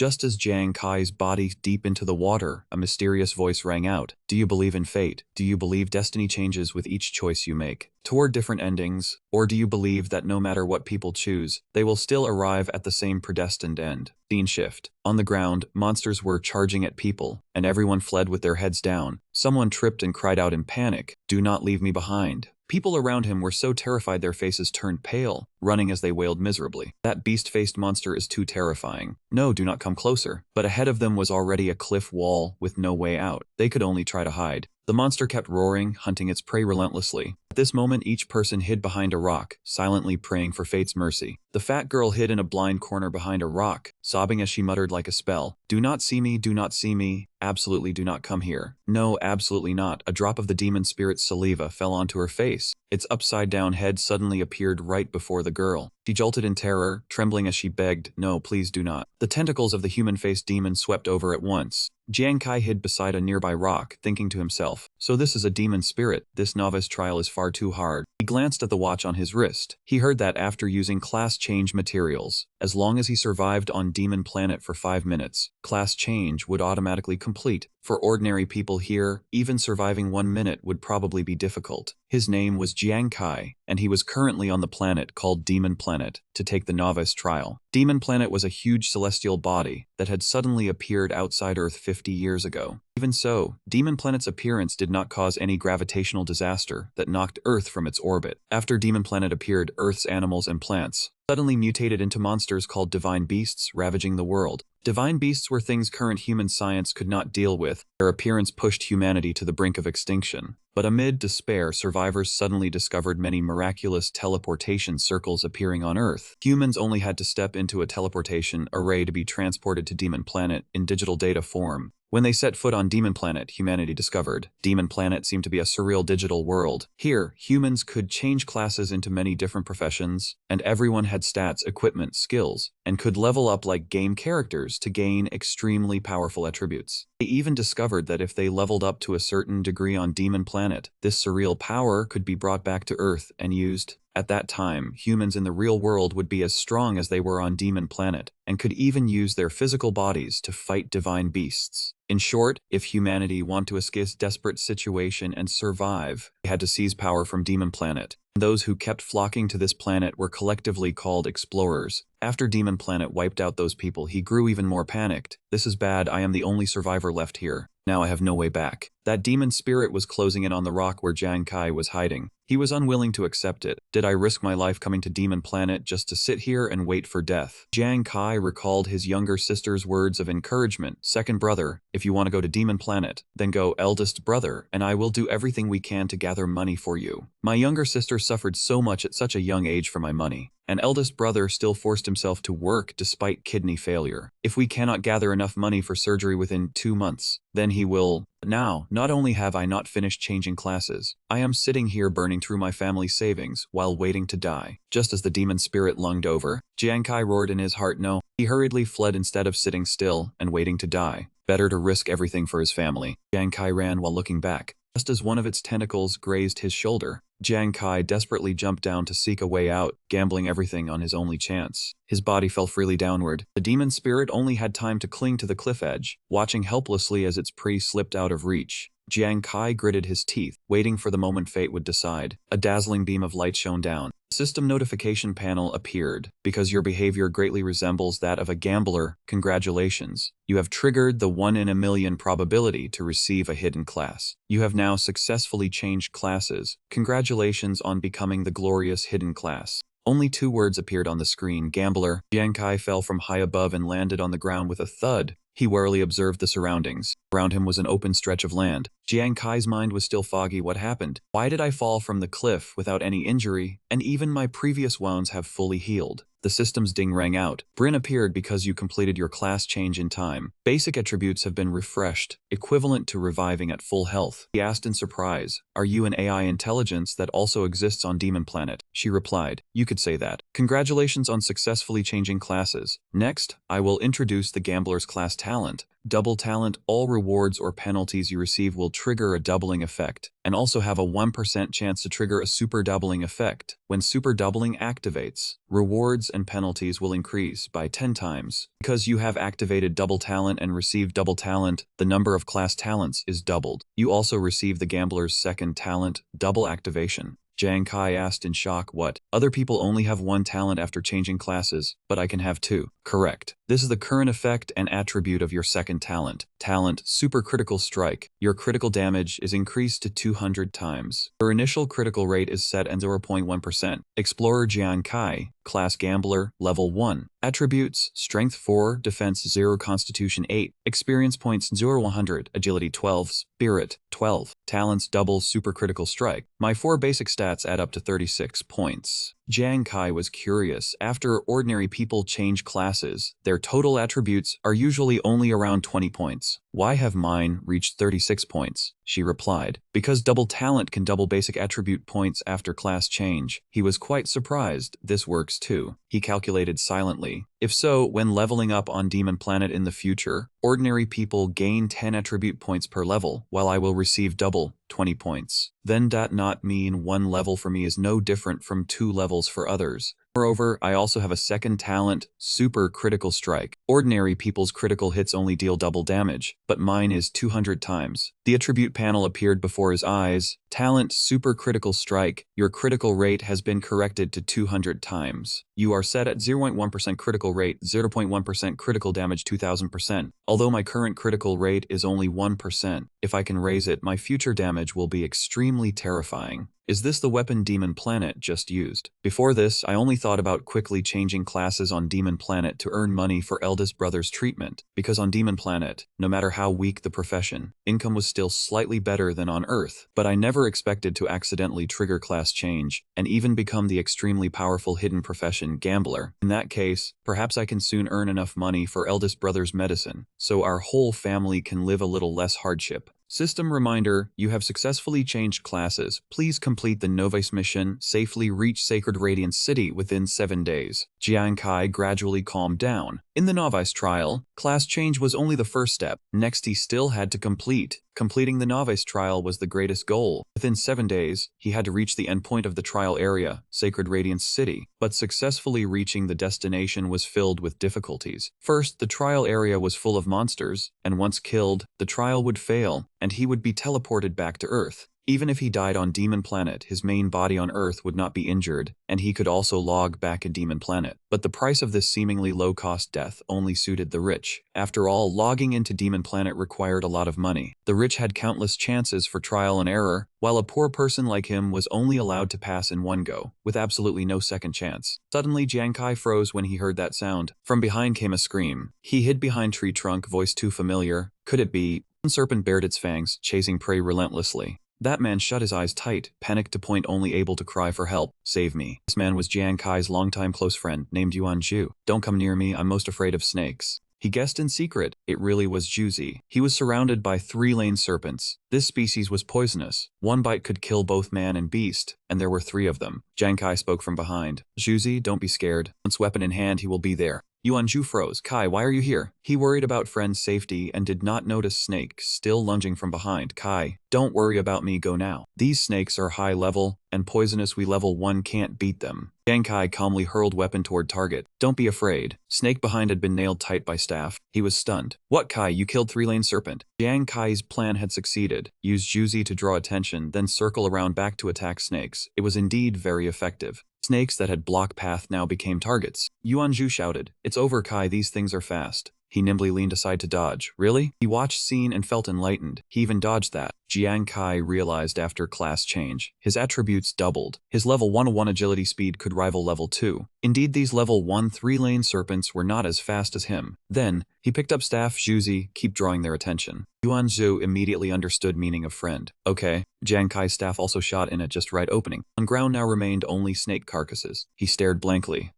Just as Jiang Kai's body deep into the water, a mysterious voice rang out. Do you believe in fate? Do you believe destiny changes with each choice you make toward different endings? Or do you believe that no matter what people choose, they will still arrive at the same predestined end? Scene shift. On the ground, monsters were charging at people, and everyone fled with their heads down. Someone tripped and cried out in panic, "Do not leave me behind." People around him were so terrified their faces turned pale, running as they wailed miserably. That beast-faced monster is too terrifying. No, do not come closer. But ahead of them was already a cliff wall with no way out. They could only try to hide. The monster kept roaring, hunting its prey relentlessly. At this moment, each person hid behind a rock, silently praying for fate's mercy. The fat girl hid in a blind corner behind a rock, sobbing as she muttered like a spell. Do not see me, do not see me. Absolutely do not come here. No, absolutely not. A drop of the demon spirit's saliva fell onto her face. Its upside-down head suddenly appeared right before the girl. She jolted in terror, trembling as she begged, "No, please do not." The tentacles of the human-faced demon swept over at once. Jiang Kai hid beside a nearby rock, thinking to himself, "So this is a demon spirit. This novice trial is far too hard." He glanced at the watch on his wrist. He heard that after using class change materials, as long as he survived on Demon Planet for 5 minutes, class change would automatically complete. For ordinary people here, even surviving 1 minute would probably be difficult. His name was Jiang Kai, and he was currently on the planet called Demon Planet to take the novice trial. Demon Planet was a huge celestial body that had suddenly appeared outside Earth 50 years ago. Even so, Demon Planet's appearance did not cause any gravitational disaster that knocked Earth from its orbit. After Demon Planet appeared, Earth's animals and plants suddenly mutated into monsters called divine beasts, ravaging the world. Divine beasts were things current human science could not deal with. Their appearance pushed humanity to the brink of extinction. But amid despair, survivors suddenly discovered many miraculous teleportation circles appearing on Earth. Humans only had to step into a teleportation array to be transported to Demon Planet in digital data form. When they set foot on Demon Planet, humanity discovered Demon Planet seemed to be a surreal digital world. Here, humans could change classes into many different professions, and everyone had stats, equipment, skills, and could level up like game characters to gain extremely powerful attributes. They even discovered that if they leveled up to a certain degree on Demon Planet, this surreal power could be brought back to Earth and used. At that time, humans in the real world would be as strong as they were on Demon Planet, and could even use their physical bodies to fight divine beasts. In short, if humanity wanted to escape this desperate situation and survive, they had to seize power from Demon Planet. Those who kept flocking to this planet were collectively called explorers. After Demon Planet wiped out those people, he grew even more panicked. "This is bad, I am the only survivor left here. Now I have no way back." That demon spirit was closing in on the rock where Jiang Kai was hiding. He was unwilling to accept it. "Did I risk my life coming to Demon Planet just to sit here and wait for death?" Jiang Kai recalled his younger sister's words of encouragement. "Second brother, if you want to go to Demon Planet, then go. Eldest brother, and I will do everything we can to gather money for you. My younger sister suffered so much at such a young age for my money. An eldest brother still forced himself to work despite kidney failure. If we cannot gather enough money for surgery within 2 months, then he will." Now, not only have I not finished changing classes, I am sitting here burning through my family's savings while waiting to die. Just as the demon spirit lunged over, Jiang Kai roared in his heart no. He hurriedly fled instead of sitting still and waiting to die. Better to risk everything for his family. Jiang Kai ran while looking back. Just as one of its tentacles grazed his shoulder, Jiang Kai desperately jumped down to seek a way out, gambling everything on his only chance. His body fell freely downward. The demon spirit only had time to cling to the cliff edge, watching helplessly as its prey slipped out of reach. Jiang Kai gritted his teeth, waiting for the moment fate would decide. A dazzling beam of light shone down. A system notification panel appeared. "Because your behavior greatly resembles that of a gambler, congratulations. You have triggered the 1 in a million probability to receive a hidden class. You have now successfully changed classes. Congratulations on becoming the glorious hidden class." Only 2 words appeared on the screen. Gambler. Jiang Kai fell from high above and landed on the ground with a thud. He warily observed the surroundings. Around him was an open stretch of land. Jiang Kai's mind was still foggy. What happened? Why did I fall from the cliff without any injury, and even my previous wounds have fully healed? The system's ding rang out. Brin appeared because you completed your class change in time. Basic attributes have been refreshed, equivalent to reviving at full health. He asked in surprise, "Are you an AI intelligence that also exists on Demon Planet?" She replied, "You could say that. Congratulations on successfully changing classes. Next, I will introduce the gambler's class talent. Double talent, all rewards or penalties you receive will trigger a doubling effect, and also have a 1% chance to trigger a super doubling effect. When super doubling activates, rewards and penalties will increase by 10 times. Because you have activated double talent and received double talent, the number of class talents is doubled. You also receive the gambler's second talent, double activation. Jiang Kai asked in shock, what? Other people only have one talent after changing classes, but I can have two. Correct. This is the current effect and attribute of your second talent. Talent, Super Critical Strike. Your critical damage is increased to 200 times. Your initial critical rate is set at 0.1%. Explorer Jiang Kai, Class Gambler, Level 1. Attributes, Strength 4, Defense 0, Constitution 8, Experience Points 0-100, Agility 12, Spirit 12, Talents Double Super Critical Strike. My 4 basic stats add up to 36 points. Jiang Kai was curious. After ordinary people change classes, their total attributes are usually only around 20 points. Why have mine reached 36 points? She replied, because double talent can double basic attribute points after class change. He was quite surprised. This works too. He calculated silently. If so, when leveling up on Demon Planet in the future, ordinary people gain 10 attribute points per level, while I will receive double, 20 points. Then that not mean 1 level for me is no different from 2 levels for others. Moreover, I also have a second talent, Super Critical Strike. Ordinary people's critical hits only deal double damage, but mine is 200 times. The attribute panel appeared before his eyes. Talent, Super Critical Strike. Your critical rate has been corrected to 200 times. You are set at 0.1% critical rate, 0.1% critical damage, 2000%. Although my current critical rate is only 1%, if I can raise it, my future damage will be extremely terrifying. Is this the weapon Demon Planet just used? Before this, I only thought about quickly changing classes on Demon Planet to earn money for eldest brother's treatment, because on Demon Planet, no matter how weak the profession, income was still slightly better than on Earth. But I never expected to accidentally trigger class change, and even become the extremely powerful hidden profession gambler. In that case, perhaps I can soon earn enough money for eldest brother's medicine, so our whole family can live a little less hardship. System reminder, you have successfully changed classes. Please complete the novice mission, safely reach Sacred Radiance City within 7 days. Jiang Kai gradually calmed down. In the novice trial, class change was only the first step. Next, he still had to complete. Completing the novice trial was the greatest goal. Within 7 days, he had to reach the endpoint of the trial area, Sacred Radiance City, but successfully reaching the destination was filled with difficulties. First, the trial area was full of monsters, and once killed, the trial would fail, and he would be teleported back to Earth. Even if he died on Demon Planet, his main body on Earth would not be injured, and he could also log back at Demon Planet. But the price of this seemingly low-cost death only suited the rich. After all, logging into Demon Planet required a lot of money. The rich had countless chances for trial and error, while a poor person like him was only allowed to pass in one go, with absolutely no second chance. Suddenly, Jiang Kai froze when he heard that sound. From behind came a scream. He hid behind tree trunk, voice too familiar. Could it be? One serpent bared its fangs, chasing prey relentlessly. That man shut his eyes tight, panicked to point, only able to cry for help. Save me. This man was Jiang Kai's longtime close friend, named Yuan Zhu. Don't come near me, I'm most afraid of snakes. He guessed in secret. It really was Juzi. He was surrounded by 3-lane serpents. This species was poisonous. One bite could kill both man and beast, and there were 3 of them. Jiang Kai spoke from behind. Juzi, don't be scared. Once weapon in hand, he will be there. Yuan Zhu froze. Kai, why are you here? He worried about friend's safety and did not notice Snake still lunging from behind. Kai, don't worry about me, go now. These snakes are high level, and poisonous, we level 1 can't beat them. Jiang Kai calmly hurled weapon toward target. Don't be afraid. Snake behind had been nailed tight by staff. He was stunned. What, Kai, you killed 3-lane serpent? Jiang Kai's plan had succeeded. Use Juzi to draw attention, then circle around back to attack snakes. It was indeed very effective. Snakes that had blocked path now became targets. Yuan Zhu shouted, "It's over, Kai, these things are fast." He nimbly leaned aside to dodge. Really? He watched scene and felt enlightened. He even dodged that. Jiang Kai realized after class change, his attributes doubled. His level 101 agility speed could rival level 2. Indeed, these level 1 3-lane serpents were not as fast as him. Then, he picked up staff Juzi, keep drawing their attention. Yuan Zhu immediately understood meaning of friend. Okay. Jiang Kai's staff also shot in at just right opening. On ground now remained only snake carcasses. He stared blankly.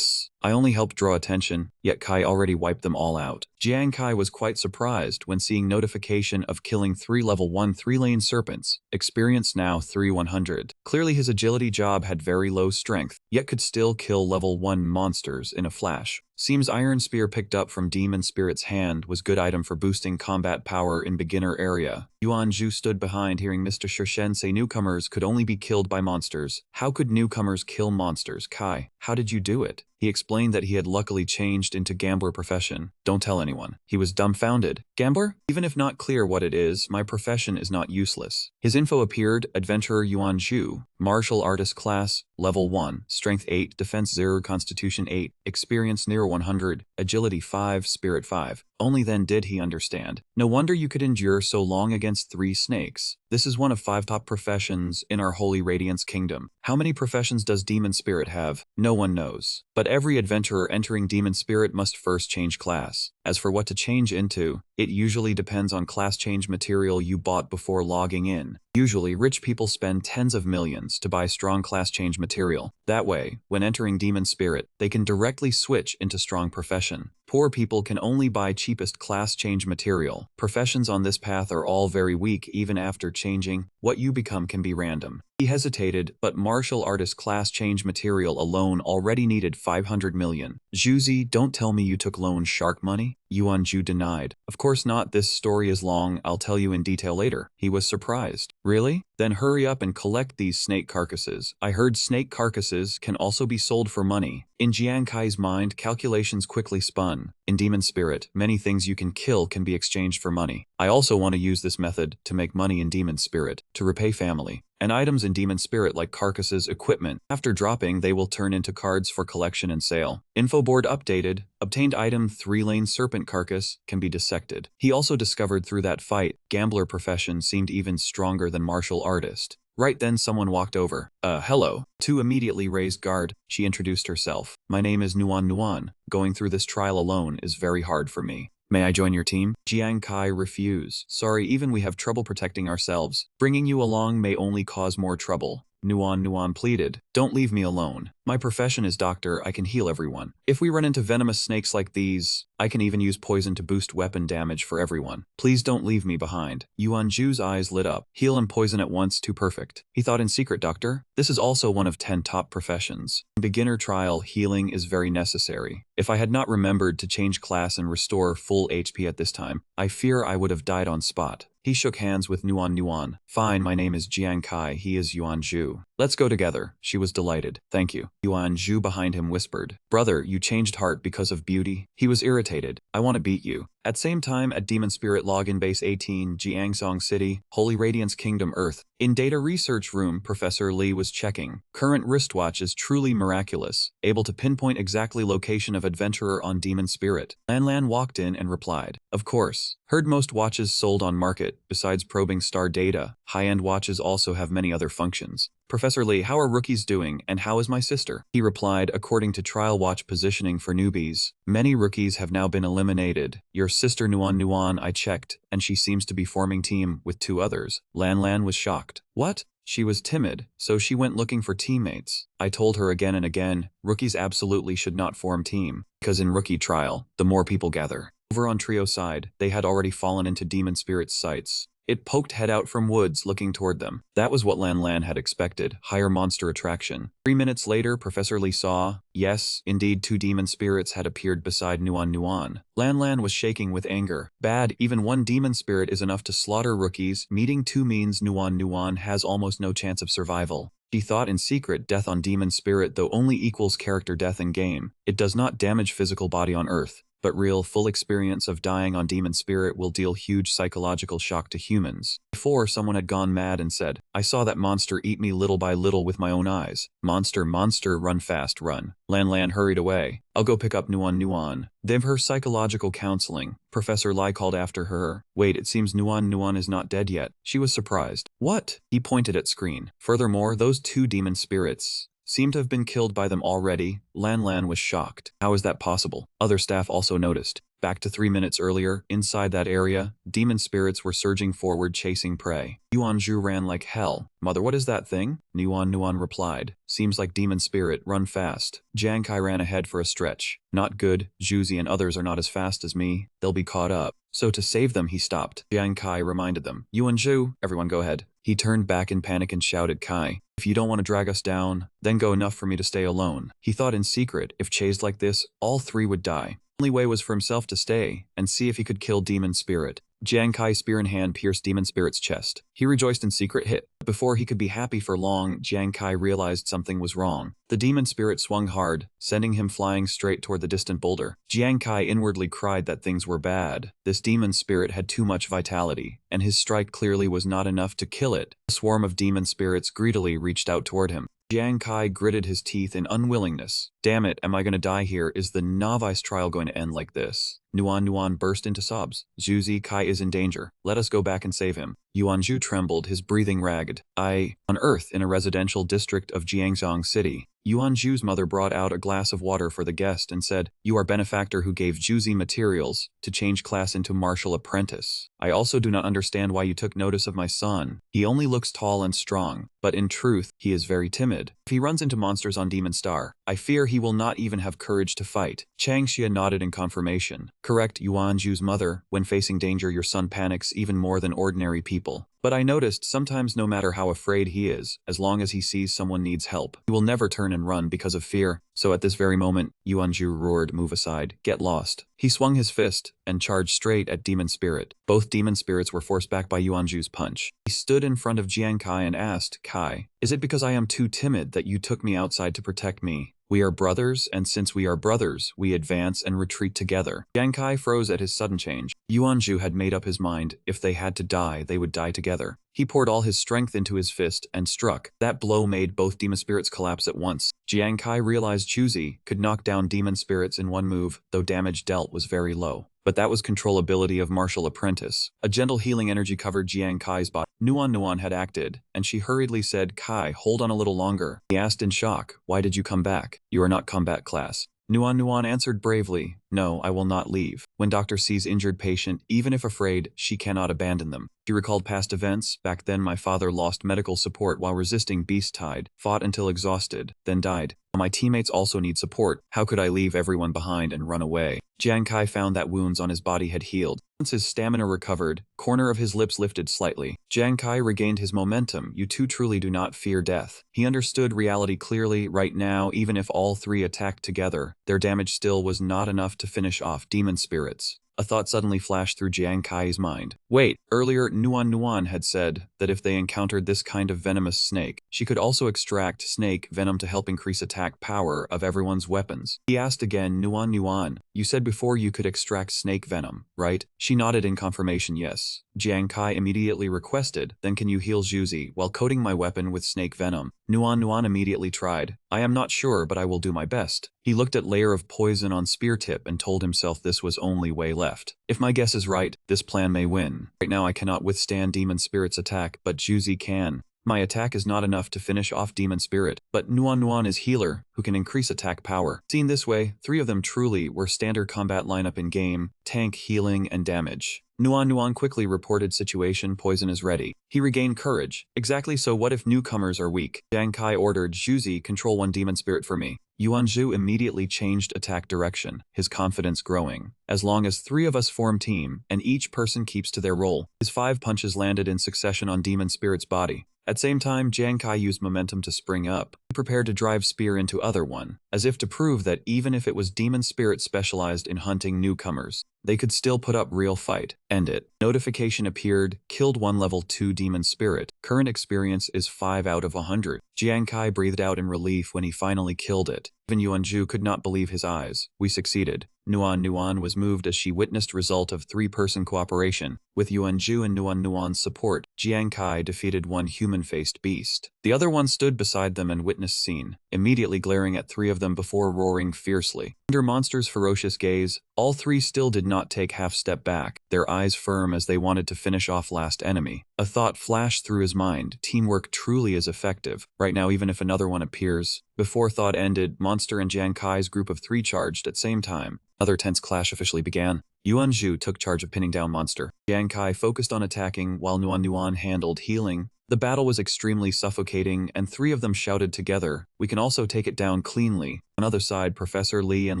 I only helped draw attention, yet Kai already wiped them all out. Jiang Kai was quite surprised when seeing notification of killing 3 level 1 3-lane serpents. Experience now 3,100. Clearly his agility job had very low strength, yet could still kill level 1 monsters in a flash. Seems Iron Spear picked up from Demon Spirit's hand was good item for boosting combat power in beginner area. Yuan Zhu stood behind hearing Mr. Shishen say newcomers could only be killed by monsters. How could newcomers kill monsters? Kai, how did you do it? He explained that he had luckily changed into gambler profession. Don't tell anyone. He was dumbfounded. Gambler? Even if not clear what it is, my profession is not useless. His info appeared, Adventurer Yuan Zhu, Martial Artist Class, Level 1, Strength 8, Defense 0, Constitution 8, Experience near 100, Agility 5, Spirit 5. Only then did he understand. No wonder you could endure so long against 3 snakes. This is one of 5 top professions in our Holy Radiance Kingdom. How many professions does Demon Spirit have? No one knows. But every adventurer entering Demon Spirit must first change class. As for what to change into, it usually depends on class change material you bought before logging in. Usually, rich people spend tens of millions to buy strong class change material. That way, when entering Demon Spirit, they can directly switch into strong profession. Poor people can only buy cheapest class change material. Professions on this path are all very weak even after changing. What you become can be random. He hesitated, but martial artist class change material alone already needed 500 million. Zhuzi, don't tell me you took loan shark money? Yuan Zhu denied. Of course not, this story is long, I'll tell you in detail later. He was surprised. Really? Then hurry up and collect these snake carcasses. I heard snake carcasses can also be sold for money. In Jiang Kai's mind, calculations quickly spun. In Demon Spirit, many things you can kill can be exchanged for money. I also want to use this method to make money in Demon Spirit, to repay family. And items in Demon Spirit like carcasses, equipment, after dropping they will turn into cards for collection and sale. Info board updated. Obtained item 3-lane serpent carcass can be dissected. He also discovered through that fight, gambler profession seemed even stronger than martial artist. Right then someone walked over. Hello. Tu immediately raised guard. She introduced herself. My name is Nuan Nuan. Going through this trial alone is very hard for me. May I join your team? Jiang Kai refused. Sorry, even we have trouble protecting ourselves. Bringing you along may only cause more trouble. Nuan pleaded. Don't leave me alone. My profession is doctor, I can heal everyone. If we run into venomous snakes like these, I can even use poison to boost weapon damage for everyone. Please don't leave me behind. Yuan Zhu's eyes lit up. Heal and poison at once, too perfect. He thought in secret, doctor. This is also one of 10 top professions. In beginner trial, healing is very necessary. If I had not remembered to change class and restore full HP at this time, I fear I would have died on spot. He shook hands with Nuan. Fine, my name is Jiang Kai, he is Yuan Zhu. Let's go together. She was delighted. Thank you. Yuan Zhu behind him whispered. Brother, you changed heart because of beauty? He was irritated. I want to beat you. At same time at Demon Spirit Login Base 18, Jiangsong City, Holy Radiance Kingdom Earth. In Data Research Room, Professor Li was checking. Current wristwatch is truly miraculous, able to pinpoint exactly location of adventurer on Demon Spirit. Lan walked in and replied. Of course. Heard most watches sold on market, besides probing star data, high-end watches also have many other functions. Professor Li, how are rookies doing, and how is my sister? He replied, according to Trial Watch positioning for newbies. Many rookies have now been eliminated. Your sister Nuan, I checked, and she seems to be forming team with 2 others. Lan was shocked. What? She was timid, so she went looking for teammates. I told her again and again, rookies absolutely should not form team, because in rookie trial, the more people gather. Over on Trio side, they had already fallen into Demon Spirit's sights. It poked head out from woods looking toward them. That was what Lan had expected, higher monster attraction. 3 minutes later, Professor Li saw, yes, indeed 2 demon spirits had appeared beside Nuan. Lan was shaking with anger. Bad, even 1 demon spirit is enough to slaughter rookies. Meeting 2 means Nuan has almost no chance of survival. She thought in secret death on demon spirit though only equals character death in game. It does not damage physical body on Earth. But real, full experience of dying on demon spirit will deal huge psychological shock to humans. Before, someone had gone mad and said, I saw that monster eat me little by little with my own eyes. Monster, run fast, run. Lan hurried away. I'll go pick up Nuan. Then her psychological counseling. Professor Lai called after her. Wait, it seems Nuan is not dead yet. She was surprised. What? He pointed at screen. Furthermore, those 2 demon spirits seemed to have been killed by them already. Lan was shocked. How is that possible? Other staff also noticed. Back to 3 minutes earlier, inside that area, demon spirits were surging forward chasing prey. Yuan Zhu ran like hell. Mother, what is that thing? Nuan replied. Seems like demon spirit, run fast. Jiang Kai ran ahead for a stretch. Not good, Zhuzi and others are not as fast as me. They'll be caught up. So to save them, he stopped. Jiang Kai reminded them. Yuan Zhu, everyone go ahead. He turned back in panic and shouted, Kai, If you don't want to drag us down, then go enough for me to stay alone. He thought in secret, if chased like this, all three would die. The only way was for himself to stay and see if he could kill Demon Spirit. Jiang Kai's spear in hand pierced Demon Spirit's chest. He rejoiced in secret hit. Before he could be happy for long, Jiang Kai realized something was wrong. The Demon Spirit swung hard, sending him flying straight toward the distant boulder. Jiang Kai inwardly cried that things were bad. This Demon Spirit had too much vitality, and his strike clearly was not enough to kill it. A swarm of Demon Spirits greedily reached out toward him. Jiang Kai gritted his teeth in unwillingness. Damn it, am I gonna die here? Is the novice trial going to end like this? Nuan burst into sobs. Zhuzi, Kai is in danger. Let us go back and save him. Yuanzhu trembled, his breathing ragged. On Earth, in a residential district of Jiangzhong City, Yuanzhu's mother brought out a glass of water for the guest and said, "You are benefactor who gave Zhuzi materials to change class into martial apprentice. I also do not understand why you took notice of my son. He only looks tall and strong, but in truth, he is very timid. If he runs into monsters on Demon Star, I fear he will not even have courage to fight." Chang Xia nodded in confirmation. Correct, Yuanzhu's mother. When facing danger, your son panics even more than ordinary people. But I noticed sometimes no matter how afraid he is, as long as he sees someone needs help, he will never turn and run because of fear. So at this very moment, Yuanzhu roared, "Move aside, get lost." He swung his fist and charged straight at Demon Spirit. Both Demon Spirits were forced back by Yuanzhu's punch. He stood in front of Jiang Kai and asked, "Kai, is it because I am too timid that you took me outside to protect me? We are brothers, and since we are brothers, we advance and retreat together." Jiang Kai froze at his sudden change. Yuanzhu had made up his mind, if they had to die, they would die together. He poured all his strength into his fist and struck. That blow made both Demon Spirits collapse at once. Jiang Kai realized Zhuzi could knock down Demon Spirits in one move, though damage dealt was very low. But that was controllability of martial apprentice. A gentle healing energy covered Jiang Kai's body. Nuan had acted, and she hurriedly said, "Kai, hold on a little longer." He asked in shock, "Why did you come back? You are not combat class." Nuan answered bravely, "No, I will not leave. When doctor sees injured patient, even if afraid, she cannot abandon them." She recalled past events. "Back then my father lost medical support while resisting Beast Tide, fought until exhausted, then died. My teammates also need support. How could I leave everyone behind and run away?" Jiang Kai found that wounds on his body had healed. Once his stamina recovered, corner of his lips lifted slightly. Jiang Kai regained his momentum. "You two truly do not fear death." He understood reality clearly. Right now, even if all three attacked together, their damage still was not enough to finish off Demon Spirits. A thought suddenly flashed through Jiang Kai's mind. Wait, earlier Nuan had said that if they encountered this kind of venomous snake, she could also extract snake venom to help increase attack power of everyone's weapons. He asked again, Nuan, you said before you could extract snake venom, right? She nodded in confirmation, yes. Jiang Kai immediately requested, "Then can you heal Zhuzi while coating my weapon with snake venom?" Nuan immediately tried. "I am not sure, but I will do my best." He looked at layer of poison on spear tip and told himself this was only way left. If my guess is right, this plan may win. Right now I cannot withstand Demon Spirit's attack, but Zhuzi can. My attack is not enough to finish off Demon Spirit, but Nuan is healer, who can increase attack power. Seen this way, three of them truly were standard combat lineup in game, tank, healing, and damage. Nuan quickly reported situation, poison is ready. He regained courage. Exactly, so what if newcomers are weak? Jiang Kai ordered, Zhuzi, control one Demon Spirit for me. Yuanzhu immediately changed attack direction, his confidence growing. As long as three of us form team, and each person keeps to their role, his 5 punches landed in succession on Demon Spirit's body. At same time, Jiang Kai used momentum to spring up. He prepared to drive spear into other one, as if to prove that even if it was Demon Spirit specialized in hunting newcomers, they could still put up real fight. End it. Notification appeared, killed one level 2 Demon Spirit. Current experience is 5 out of 100. Jiang Kai breathed out in relief when he finally killed it. Even Yuanzhu could not believe his eyes. We succeeded. Nuan was moved as she witnessed result of 3-person cooperation. With Yuanzhu and Nuan's support, Jiang Kai defeated one human-faced beast. The other one stood beside them and witnessed scene, immediately glaring at 3 of them before roaring fiercely. Under Monster's ferocious gaze, all 3 still did not take half step back, their eyes firm as they wanted to finish off last enemy. A thought flashed through his mind, teamwork truly is effective. Right now, even if another one appears. Before thought ended, Monster and Jiang Kai's group of 3 charged at same time. Another tense clash officially began. Yuanzhu took charge of pinning down Monster. Jiang Kai focused on attacking while Nuan handled healing. The battle was extremely suffocating and 3 of them shouted together, "We can also take it down cleanly." On the other side, Professor Li and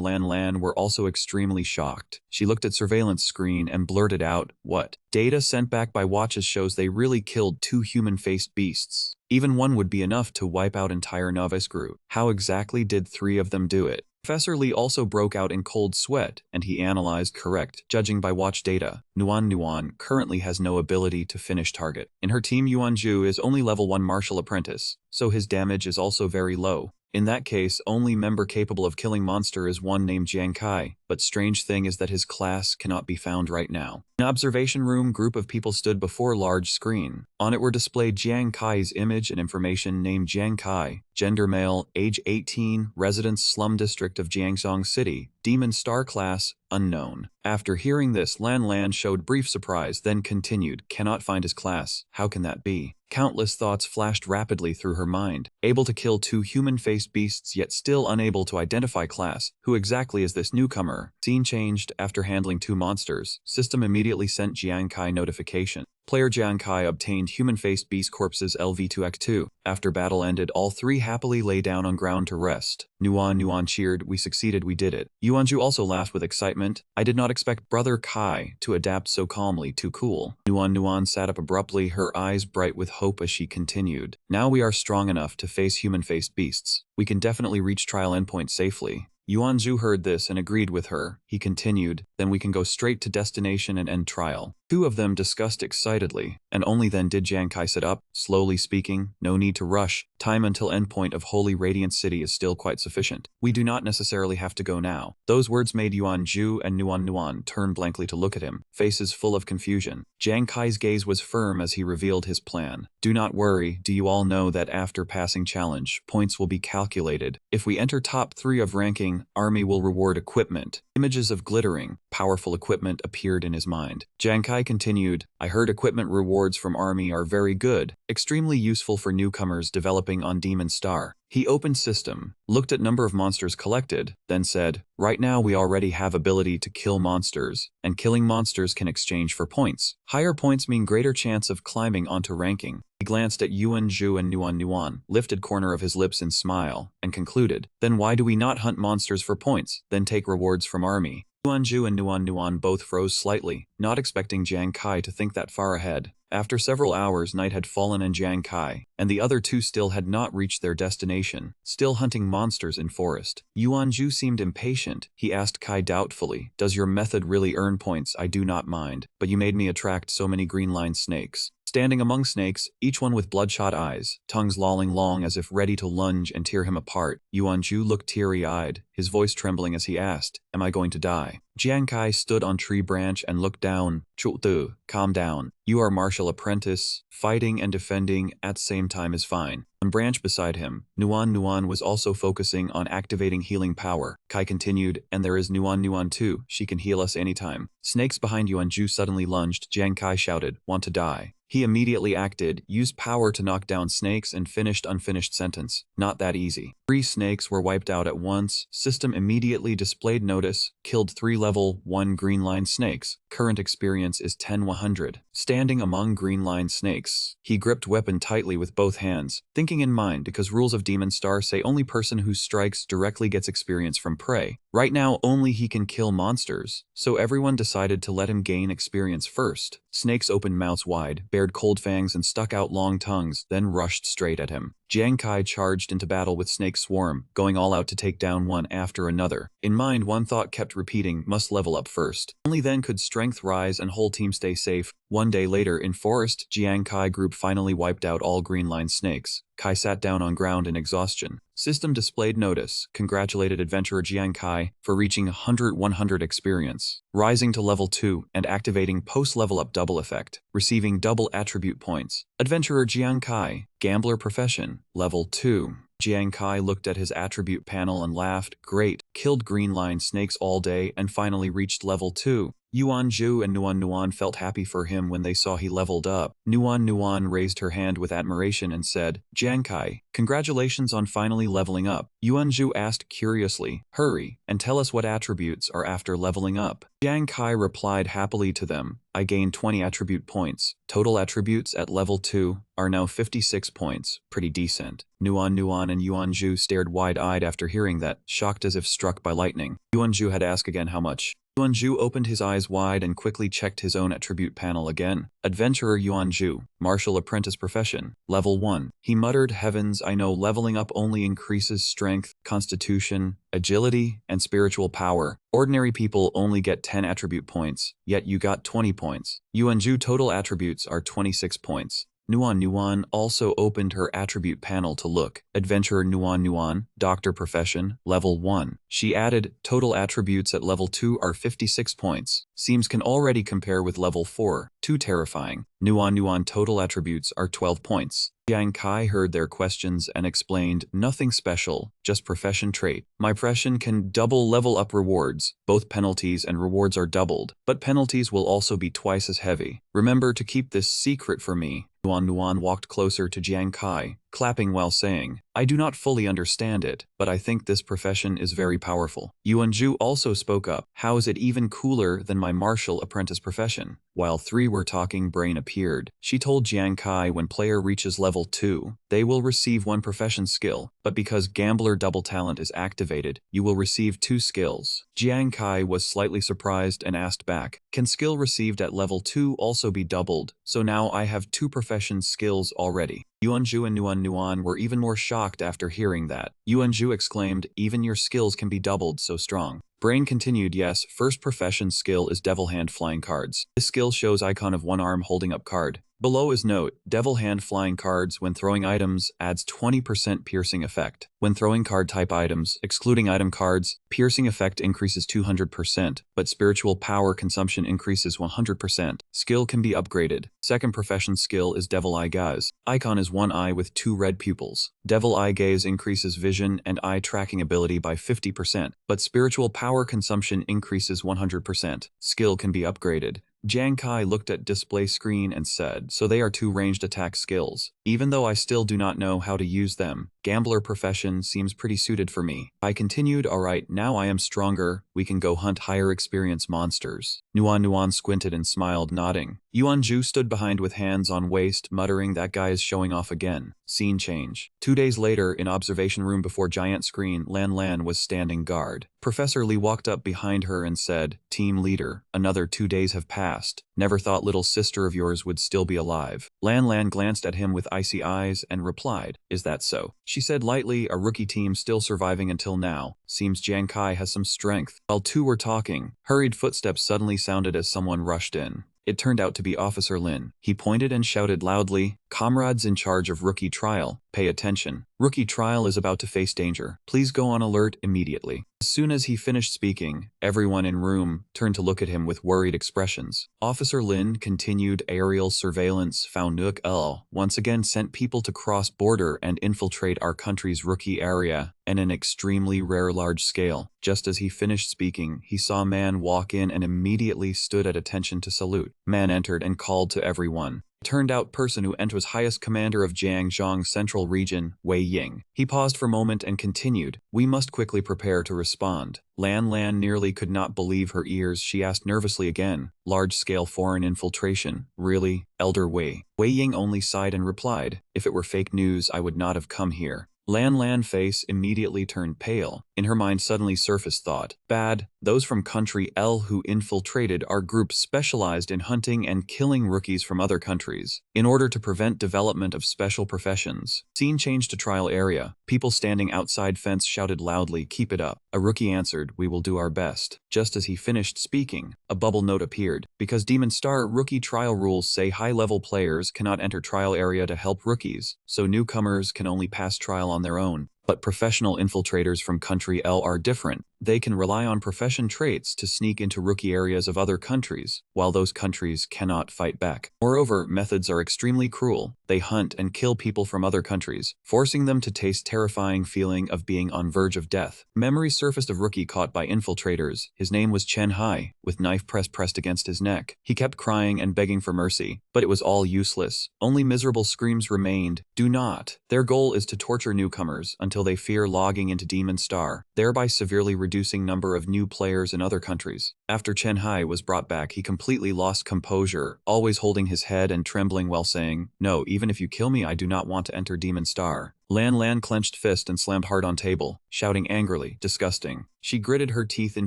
Lan were also extremely shocked. She looked at surveillance screen and blurted out, "What? Data sent back by watches shows they really killed 2 human-faced beasts." Even one would be enough to wipe out entire novice group. How exactly did 3 of them do it? Professor Lee also broke out in cold sweat, and he analyzed correct, judging by watch data. Nuan currently has no ability to finish target. In her team, Yuanju is only level 1 martial apprentice, so his damage is also very low. In that case, only member capable of killing monster is one named Jiang Kai, but strange thing is that his class cannot be found right now. An observation room group of people stood before large screen. On it were displayed Jiang Kai's image and information named Jiang Kai, gender male, age 18, residence slum district of Jiangzhou City, demon star class, unknown. After hearing this, Lan showed brief surprise, then continued, cannot find his class, how can that be? Countless thoughts flashed rapidly through her mind. Able to kill 2 human-faced beasts yet still unable to identify class. Who exactly is this newcomer? Scene changed after handling 2 monsters. System immediately sent Jiang Kai notification. Player Jiang Kai obtained human-faced beast corpses LV2 Act 2. After battle ended, all 3 happily lay down on ground to rest. Nuan cheered, we succeeded, we did it. Yuanju also laughed with excitement. I did not expect Brother Kai to adapt so calmly, too cool. Nuan sat up abruptly, her eyes bright with hope as she continued. Now we are strong enough to face human-faced beasts. We can definitely reach trial endpoint safely. Yuanju heard this and agreed with her. He continued, then we can go straight to destination and end trial. 2 of them discussed excitedly, and only then did Jiang Kai sit up, slowly speaking, no need to rush. Time until endpoint of Holy Radiant City is still quite sufficient. We do not necessarily have to go now. Those words made Yuanju and Nuan turn blankly to look at him, faces full of confusion. Jiang Kai's gaze was firm as he revealed his plan. Do not worry, do you all know that after passing challenge, points will be calculated. If we enter top 3 of ranking, army will reward equipment. Images of glittering, powerful equipment appeared in his mind. Jiang Kai continued, I heard equipment rewards from army are very good, extremely useful for newcomers developing on Demon Star. He opened system, looked at number of monsters collected, then said, right now we already have ability to kill monsters, and killing monsters can exchange for points. Higher points mean greater chance of climbing onto ranking. He glanced at Yuanju and Nuan, lifted corner of his lips in smile, and concluded, then why do we not hunt monsters for points, then take rewards from army? Yuanju and Nuan both froze slightly, not expecting Jiang Kai to think that far ahead. After several hours, night had fallen and Jiang Kai and the other 2 still had not reached their destination, still hunting monsters in forest. Yuanju seemed impatient. He asked Kai doubtfully, does your method really earn points? I do not mind, but you made me attract so many green-line snakes. Standing among snakes, each one with bloodshot eyes, tongues lolling long as if ready to lunge and tear him apart, Yuanju looked teary-eyed, his voice trembling as he asked, am I going to die? Jiang Kai stood on tree branch and looked down. Chu, calm down. You are martial apprentice. Fighting and defending at same time is fine. On branch beside him, Nuan was also focusing on activating healing power. Kai continued, and there is Nuan too. She can heal us anytime. Snakes behind Yuanju suddenly lunged. Jiang Kai shouted, want to die? He immediately acted, used power to knock down snakes and finished unfinished sentence. Not that easy. 3 snakes were wiped out at once. System immediately displayed notice. Killed 3 level 1 green line snakes. Current experience is 10-100. Standing among green line snakes, he gripped weapon tightly with both hands, thinking in mind because rules of Demon Star say only person who strikes directly gets experience from prey. Right now only he can kill monsters, so everyone decided to let him gain experience first. Snakes opened mouths wide, bared cold fangs and stuck out long tongues, then rushed straight at him. Jiang Kai charged into battle with Snake Swarm, going all out to take down one after another. In mind, one thought kept repeating, must level up first. Only then could strength rise and whole team stay safe. One day later, in forest, Jiang Kai group finally wiped out all green line snakes. Kai sat down on ground in exhaustion. System displayed notice, congratulated adventurer Jiang Kai for reaching 100-100 experience, rising to level 2 and activating post-level up double effect, receiving double attribute points. Adventurer Jiang Kai, gambler profession, level 2. Jiang Kai looked at his attribute panel and laughed, great, killed green line snakes all day and finally reached level 2. Yuanju and Nuan felt happy for him when they saw he leveled up. Nuan raised her hand with admiration and said, Jiang Kai, congratulations on finally leveling up. Yuanju asked curiously, hurry, and tell us what attributes are after leveling up. Jiang Kai replied happily to them, I gained 20 attribute points. Total attributes at level 2 are now 56 points, pretty decent. Nuan and Yuanju stared wide-eyed after hearing that, shocked as if struck by lightning. Yuanju had asked again how much. Yuanju opened his eyes wide and quickly checked his own attribute panel again. Adventurer Yuanju, martial apprentice profession, level 1. He muttered, heavens, I know leveling up only increases strength, constitution, agility, and spiritual power. Ordinary people only get 10 attribute points, yet you got 20 points. Yuanju total attributes are 26 points. Nuan also opened her attribute panel to look. Adventurer Nuan, doctor profession, level 1. She added, total attributes at level 2 are 56 points. Seems can already compare with level 4. Too terrifying. Nuan total attributes are 12 points. Jiang Kai heard their questions and explained, nothing special, just profession trait. My profession can double level up rewards. Both penalties and rewards are doubled, but penalties will also be twice as heavy. Remember to keep this secret for me. Nuan walked closer to Jiang Kai, clapping while saying, I do not fully understand it, but I think this profession is very powerful. Yuanju also spoke up, how is it even cooler than my martial apprentice profession? While three were talking, Brain appeared. She told Jiang Kai when player reaches level 2, they will receive 1 profession skill, but because Gambler Double Talent is activated, you will receive 2 skills. Jiang Kai was slightly surprised and asked back, can skill received at level 2 also be doubled? So now I have 2 profession skills already. Yuanju and Nuan were even more shocked after hearing that. Yuanju exclaimed, even your skills can be doubled, so strong. Brain continued, yes, first profession skill is Devil Hand Flying Cards. This skill shows icon of one arm holding up card. Below is note, Devil Hand Flying Cards when throwing items adds 20% piercing effect. When throwing card type items, excluding item cards, piercing effect increases 200%, but spiritual power consumption increases 100%. Skill can be upgraded. Second profession skill is Devil Eye Gaze. Icon is one eye with 2 red pupils. Devil Eye Gaze increases vision and eye tracking ability by 50%, but spiritual power consumption increases 100%. Skill can be upgraded. Jiang Kai looked at display screen and said, so they are 2 ranged attack skills. Even though I still do not know how to use them, Gambler profession seems pretty suited for me. I continued, alright, now I am stronger, we can go hunt higher experience monsters. Nuan squinted and smiled, nodding. Yuanju stood behind with hands on waist, muttering, that guy is showing off again. Scene change. 2 days later, in observation room before giant screen, Lan was standing guard. Professor Lee walked up behind her and said, team leader, another 2 days have passed. Never thought little sister of yours would still be alive. Lan glanced at him with icy eyes and replied, is that so? She said lightly, a rookie team still surviving until now. Seems Jiang Kai has some strength. While 2 were talking, hurried footsteps suddenly sounded as someone rushed in. It turned out to be Officer Lin. He pointed and shouted loudly, comrades in charge of rookie trial, pay attention. Rookie trial is about to face danger. Please go on alert immediately. As soon as he finished speaking, everyone in room turned to look at him with worried expressions. Officer Lin continued, aerial surveillance found Nook L once again sent people to cross border and infiltrate our country's rookie area and an extremely rare large scale. Just as he finished speaking, he saw a man walk in and immediately stood at attention to salute. Man entered and called to everyone. Turned out person who entered was highest commander of Jiangzhong Central Region, Wei Ying. He paused for a moment and continued, we must quickly prepare to respond. Lan nearly could not believe her ears. She asked nervously again, large-scale foreign infiltration, really, Elder Wei? Wei Ying only sighed and replied, if it were fake news I would not have come here. Lan face immediately turned pale. In her mind suddenly surfaced thought, bad, those from country L who infiltrated our group specialized in hunting and killing rookies from other countries, in order to prevent development of special professions. Scene changed to trial area. People standing outside fence shouted loudly, keep it up. A rookie answered, we will do our best. Just as he finished speaking, a bubble note appeared. Because Demon Star rookie trial rules say high-level players cannot enter trial area to help rookies, so newcomers can only pass trial on their own. But professional infiltrators from country L are different. They can rely on profession traits to sneak into rookie areas of other countries, while those countries cannot fight back. Moreover, methods are extremely cruel. They hunt and kill people from other countries, forcing them to taste terrifying feeling of being on verge of death. Memory surfaced of rookie caught by infiltrators. His name was Chen Hai, with knife pressed against his neck. He kept crying and begging for mercy, but it was all useless. Only miserable screams remained. Do not. Their goal is to torture newcomers until they fear logging into Demon Star, thereby severely reducing number of new players in other countries. After Chen Hai was brought back, he completely lost composure, always holding his head and trembling while saying, "No, even if you kill me, I do not want to enter Demon Star." Lan clenched fist and slammed hard on table, shouting angrily, "Disgusting." She gritted her teeth in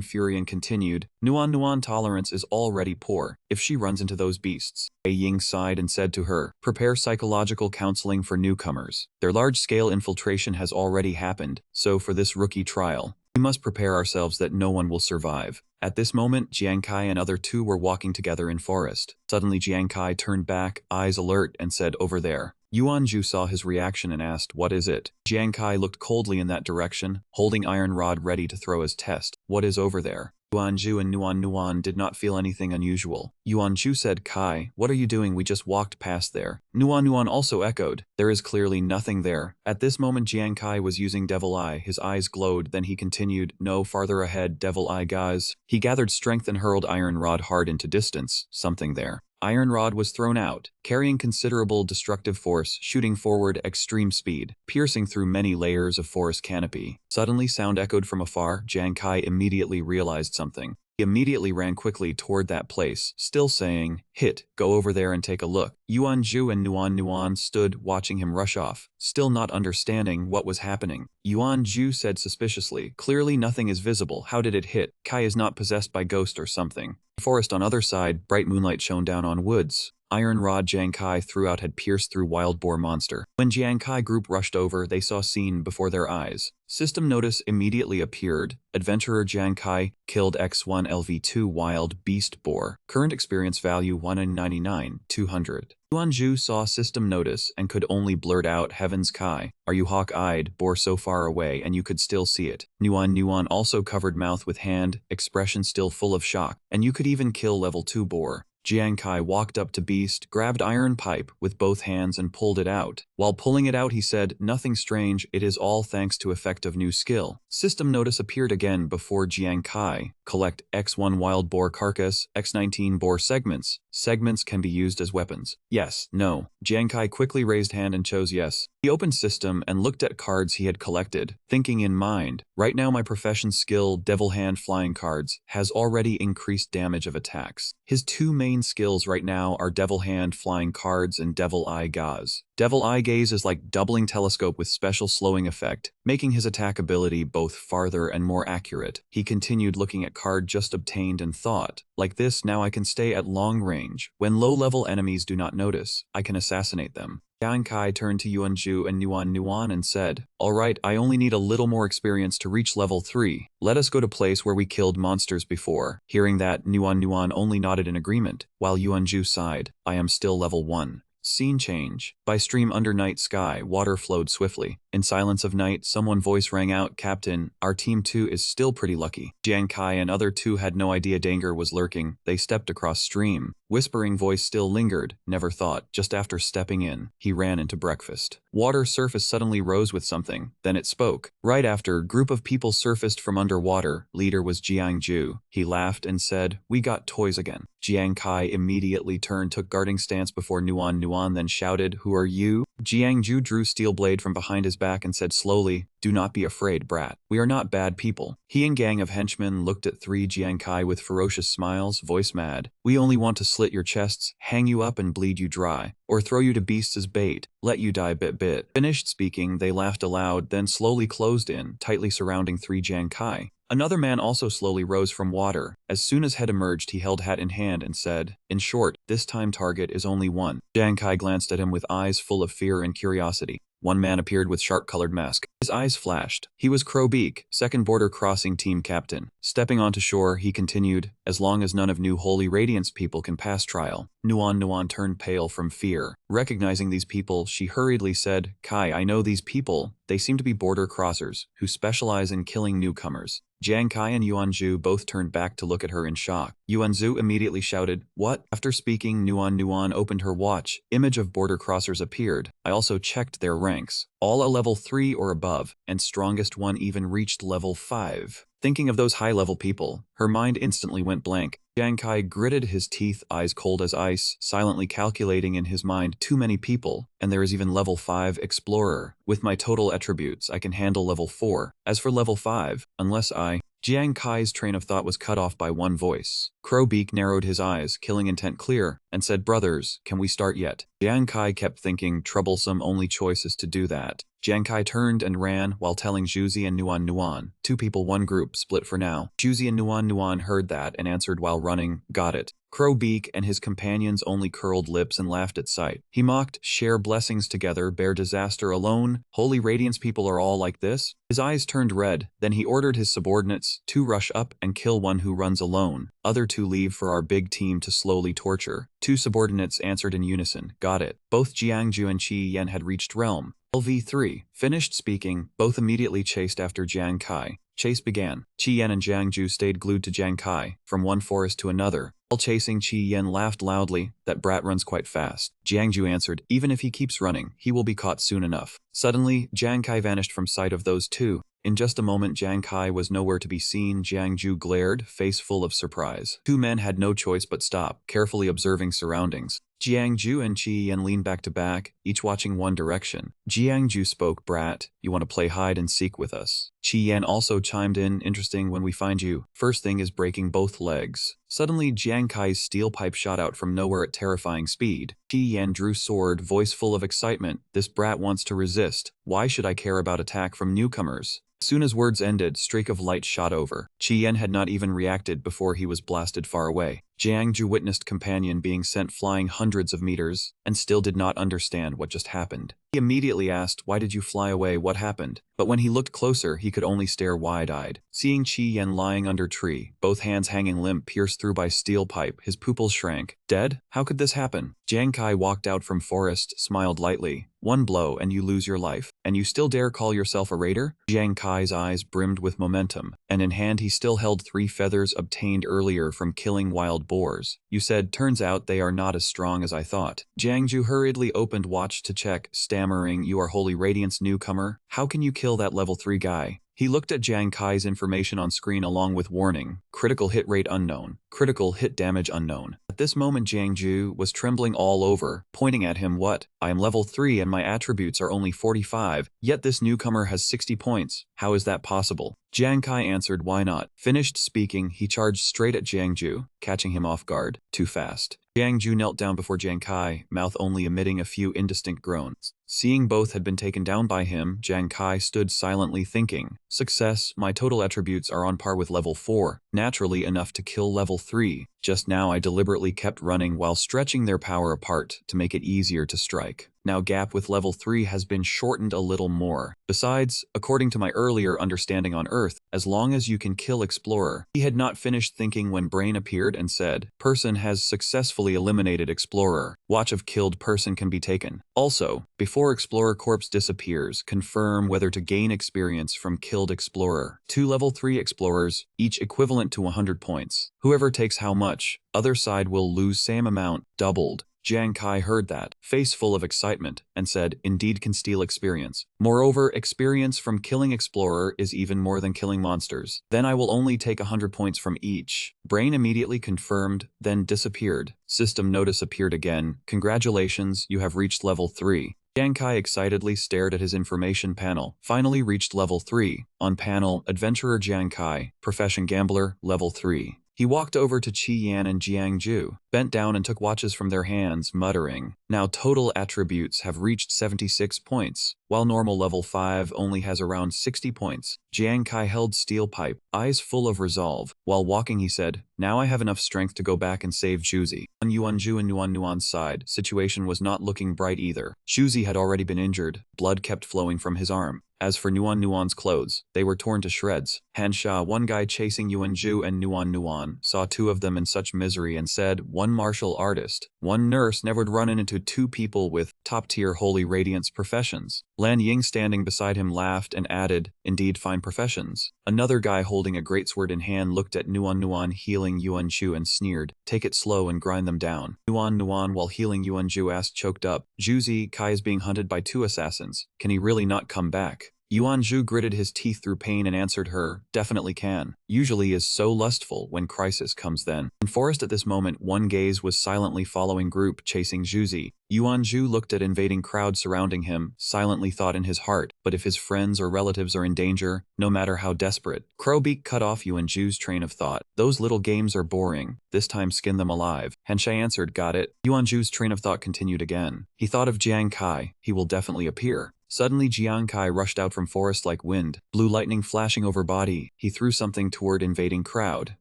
fury and continued, Nuan tolerance is already poor. If she runs into those beasts." Wei Ying sighed and said to her, "Prepare psychological counseling for newcomers. Their large-scale infiltration has already happened, so for this rookie trial, we must prepare ourselves that no one will survive." At this moment, Jiang Kai and other two were walking together in forest. Suddenly Jiang Kai turned back, eyes alert, and said, "Over there." Yuan Zhu saw his reaction and asked, "What is it?" Jiang Kai looked coldly in that direction, holding iron rod ready to throw his test. "What is over there?" Yuan Zhu and Nuan did not feel anything unusual. Yuan Zhu said, "Kai, what are you doing? We just walked past there." Nuan also echoed, "There is clearly nothing there." At this moment Jiang Kai was using Devil Eye. His eyes glowed, then he continued, "No, farther ahead, Devil Eye guys." He gathered strength and hurled iron rod hard into distance. Something there. Iron rod was thrown out, carrying considerable destructive force, shooting forward extreme speed, piercing through many layers of forest canopy. Suddenly sound echoed from afar. Jiang Kai immediately realized something. He immediately ran quickly toward that place, still saying, "Hit, go over there and take a look." Yuan Zhu and Nuan stood watching him rush off, still not understanding what was happening. Yuan Zhu said suspiciously, "Clearly nothing is visible. How did it hit? Kai is not possessed by ghost or something." The forest on other side, bright moonlight shone down on woods. Iron rod Jiang Kai threw out had pierced through wild boar monster. When Jiang Kai group rushed over, they saw scene before their eyes. System notice immediately appeared. Adventurer Jiang Kai killed X1 LV2 wild beast boar. Current experience value 199, 200. Yuan Zhu saw system notice and could only blurt out, "Heavens Kai, are you hawk-eyed? Boar so far away and you could still see it." Nuan also covered mouth with hand, expression still full of shock, "And you could even kill level 2 boar." Jiang Kai walked up to Beast, grabbed iron pipe with both hands and pulled it out. While pulling it out he said, "Nothing strange, it is all thanks to effect of new skill." System notice appeared again before Jiang Kai. Collect X1 wild boar carcass, X19 boar segments. Segments can be used as weapons. Yes, no. Jiang Kai quickly raised hand and chose yes. He opened system and looked at cards he had collected, thinking in mind, right now my profession skill, Devil Hand Flying Cards, has already increased damage of attacks. His two main skills right now are Devil Hand Flying Cards and Devil Eye Gaze. Devil Eye Gaze is like doubling telescope with special slowing effect, making his attack ability both farther and more accurate. He continued looking at card just obtained and thought, like this now I can stay at long range. When low-level enemies do not notice, I can assassinate them. Jiang Kai turned to Yuan Zhu and Nuan and said, "Alright, I only need a little more experience to reach level 3. Let us go to place where we killed monsters before." Hearing that, Nuan only nodded in agreement, while Yuan Zhu sighed, "I am still level 1. Scene change. By stream under night sky, water flowed swiftly. In silence of night, someone voice rang out, "Captain, our team 2 is still pretty lucky." Jiang Kai and other two had no idea danger was lurking. They stepped across stream. Whispering voice still lingered, "Never thought." Just after stepping in, he ran into breakfast. Water surface suddenly rose with something, then it spoke. Right after, group of people surfaced from underwater. Leader was Jiang Zhu. He laughed and said, "We got toys again." Jiang Kai immediately turned, took guarding stance before Nuan, then shouted, "Who are you?" Jiang Zhu drew steel blade from behind his back and said slowly, "Do not be afraid, brat. We are not bad people." He and gang of henchmen looked at three Jiang Kai with ferocious smiles, voice mad. "We only want to slit your chests, hang you up and bleed you dry, or throw you to beasts as bait, let you die bit." Finished speaking, they laughed aloud, then slowly closed in, tightly surrounding three Jiang Kai. Another man also slowly rose from water. As soon as head emerged, he held hat in hand and said, "In short, this time target is only one." Jiang Kai glanced at him with eyes full of fear and curiosity. One man appeared with sharp-colored mask. His eyes flashed. He was Crowbeak, second border crossing team captain. Stepping onto shore, he continued, "As long as none of New Holy Radiance people can pass trial." Nuan turned pale from fear. Recognizing these people, she hurriedly said, "Kai, I know these people. They seem to be border crossers, who specialize in killing newcomers." Jiang Kai and Yuan Zhu both turned back to look at her in shock. Yuan Zhu immediately shouted, "What?" After speaking, Nuan opened her watch. Image of border crossers appeared. I also checked their ranks. All a level 3 or above, and strongest one even reached level 5. Thinking of those high-level people, her mind instantly went blank. Jiang Kai gritted his teeth, eyes cold as ice, silently calculating in his mind, too many people, and there is even level 5 explorer. With my total attributes, I can handle level 4. As for level 5, unless I... Jiang Kai's train of thought was cut off by one voice. Crowbeak narrowed his eyes, killing intent clear, and said, "Brothers, can we start yet?" Jiang Kai kept thinking, troublesome only choice is to do that. Jiang Kai turned and ran while telling Juzi and Nuan Nuan, "Two people, one group, split for now." Juzi and Nuan Nuan heard that and answered while running, "Got it." Crowbeak and his companions only curled lips and laughed at sight. He mocked, "Share blessings together, bear disaster alone. Holy Radiance people are all like this?" His eyes turned red, then he ordered his subordinates, "Two rush up and kill one who runs alone. Other two leave for our big team to slowly torture." Two subordinates answered in unison, "Got it." Both Jiangju and Qi Yan had reached realm. LV3. Finished speaking, both immediately chased after Jiang Kai. Chase began. Qi Yan and Jiangju stayed glued to Jiang Kai, from one forest to another. While chasing, Qi Yan laughed loudly, "That brat runs quite fast." Jiangju answered, "Even if he keeps running, he will be caught soon enough." Suddenly, Jiang Kai vanished from sight of those two. In just a moment, Jiang Kai was nowhere to be seen. Jiangju glared, face full of surprise. Two men had no choice but stop, carefully observing surroundings. Jiangju and Qi Yan leaned back to back, each watching one direction. Jiangju spoke, "Brat, you want to play hide and seek with us?" Qi Yan also chimed in, "Interesting when we find you. First thing is breaking both legs." Suddenly, Jiang Kai's steel pipe shot out from nowhere at terrifying speed. Qi Yan drew sword, voice full of excitement. "This brat wants to resist. Why should I care about attack from newcomers?" As soon as words ended, streak of light shot over. Qi Yan had not even reacted before he was blasted far away. Jiangju witnessed companion being sent flying hundreds of meters, and still did not understand what just happened. He immediately asked, "Why did you fly away? What happened?" But when he looked closer, he could only stare wide-eyed. Seeing Qi Yan lying under tree, both hands hanging limp, pierced through by steel pipe, his pupils shrank. "Dead? How could this happen?" Jiang Kai walked out from forest, smiled lightly. "One blow and you lose your life. And you still dare call yourself a raider?" Jiang Kai's eyes brimmed with momentum, and in hand he still held 3 feathers obtained earlier from killing wild boars. "You said, turns out they are not as strong as I thought." Jiangju hurriedly opened watch to check, stammering, "You are Holy Radiance newcomer? How can you kill that level 3 guy?" He looked at Jiang Kai's information on screen along with warning, "Critical hit rate unknown, critical hit damage unknown." At this moment Jiangju was trembling all over, pointing at him, "What? I am level 3 and my attributes are only 45, yet this newcomer has 60 points. How is that possible?" Jiang Kai answered, "Why not?" Finished speaking, he charged straight at Jiangju, catching him off guard. Too fast. Jiangju knelt down before Jiang Kai, mouth only emitting a few indistinct groans. Seeing both had been taken down by him, Jiang Kai stood silently thinking, "Success, my total attributes are on par with level 4, naturally enough to kill level 3. Just now I deliberately kept running while stretching their power apart to make it easier to strike. Now gap with level 3 has been shortened a little more. Besides, according to my earlier understanding on Earth, as long as you can kill Explorer." He had not finished thinking when Brain appeared and said, "Person has successfully eliminated Explorer. Watch of killed person can be taken. Also, before Explorer corpse disappears, confirm whether to gain experience from killed Explorer. 2 level 3 Explorers, each equivalent to 100 points. Whoever takes how much, other side will lose same amount, doubled." Jiang Kai heard that, face full of excitement, and said, "Indeed can steal experience. Moreover, experience from killing Explorer is even more than killing monsters. Then I will only take 100 points from each." Brain immediately confirmed, then disappeared. System notice appeared again, "Congratulations, you have reached level 3. Jiang Kai excitedly stared at his information panel. Finally reached level 3. On panel, Adventurer Jiang Kai, Profession Gambler, level 3. He walked over to Qi Yan and Jiangju, bent down and took watches from their hands, muttering, "Now total attributes have reached 76 points, while normal level 5 only has around 60 points." Jiang Kai held steel pipe, eyes full of resolve. While walking he said, "Now I have enough strength to go back and save Juzi." On Yuanju and Nuan Nuan's side, situation was not looking bright either. Juzi had already been injured, blood kept flowing from his arm. As for Nuan Nuan's clothes, they were torn to shreds. Hansha, one guy chasing Yuanju and Nuan Nuan, saw 2 of them in such misery and said, "One martial artist, one nurse never would run into 2 people with top-tier Holy Radiance professions." Lan Ying standing beside him laughed and added, "Indeed fine professions." Another guy holding a greatsword in hand looked at Nuan Nuan healing Yuanju and sneered, "Take it slow and grind them down." Nuan Nuan while healing Yuanju asked choked up, "Juzi, Kai is being hunted by 2 assassins. Can he really not come back?" Yuanzhu gritted his teeth through pain and answered her, definitely can. Usually is so lustful when crisis comes then. In forest at this moment, one gaze was silently following group chasing Zhuzi. Yuanzhu looked at invading crowd surrounding him, silently thought in his heart, but if his friends or relatives are in danger, no matter how desperate. Crowbeak cut off Yuanzhu's train of thought. Those little games are boring. This time skin them alive. Henshe answered, got it. Yuanzhu's train of thought continued again. He thought of Jiang Kai. He will definitely appear. Suddenly Jiang Kai rushed out from forest like wind, blue lightning flashing over body. He threw something toward invading crowd.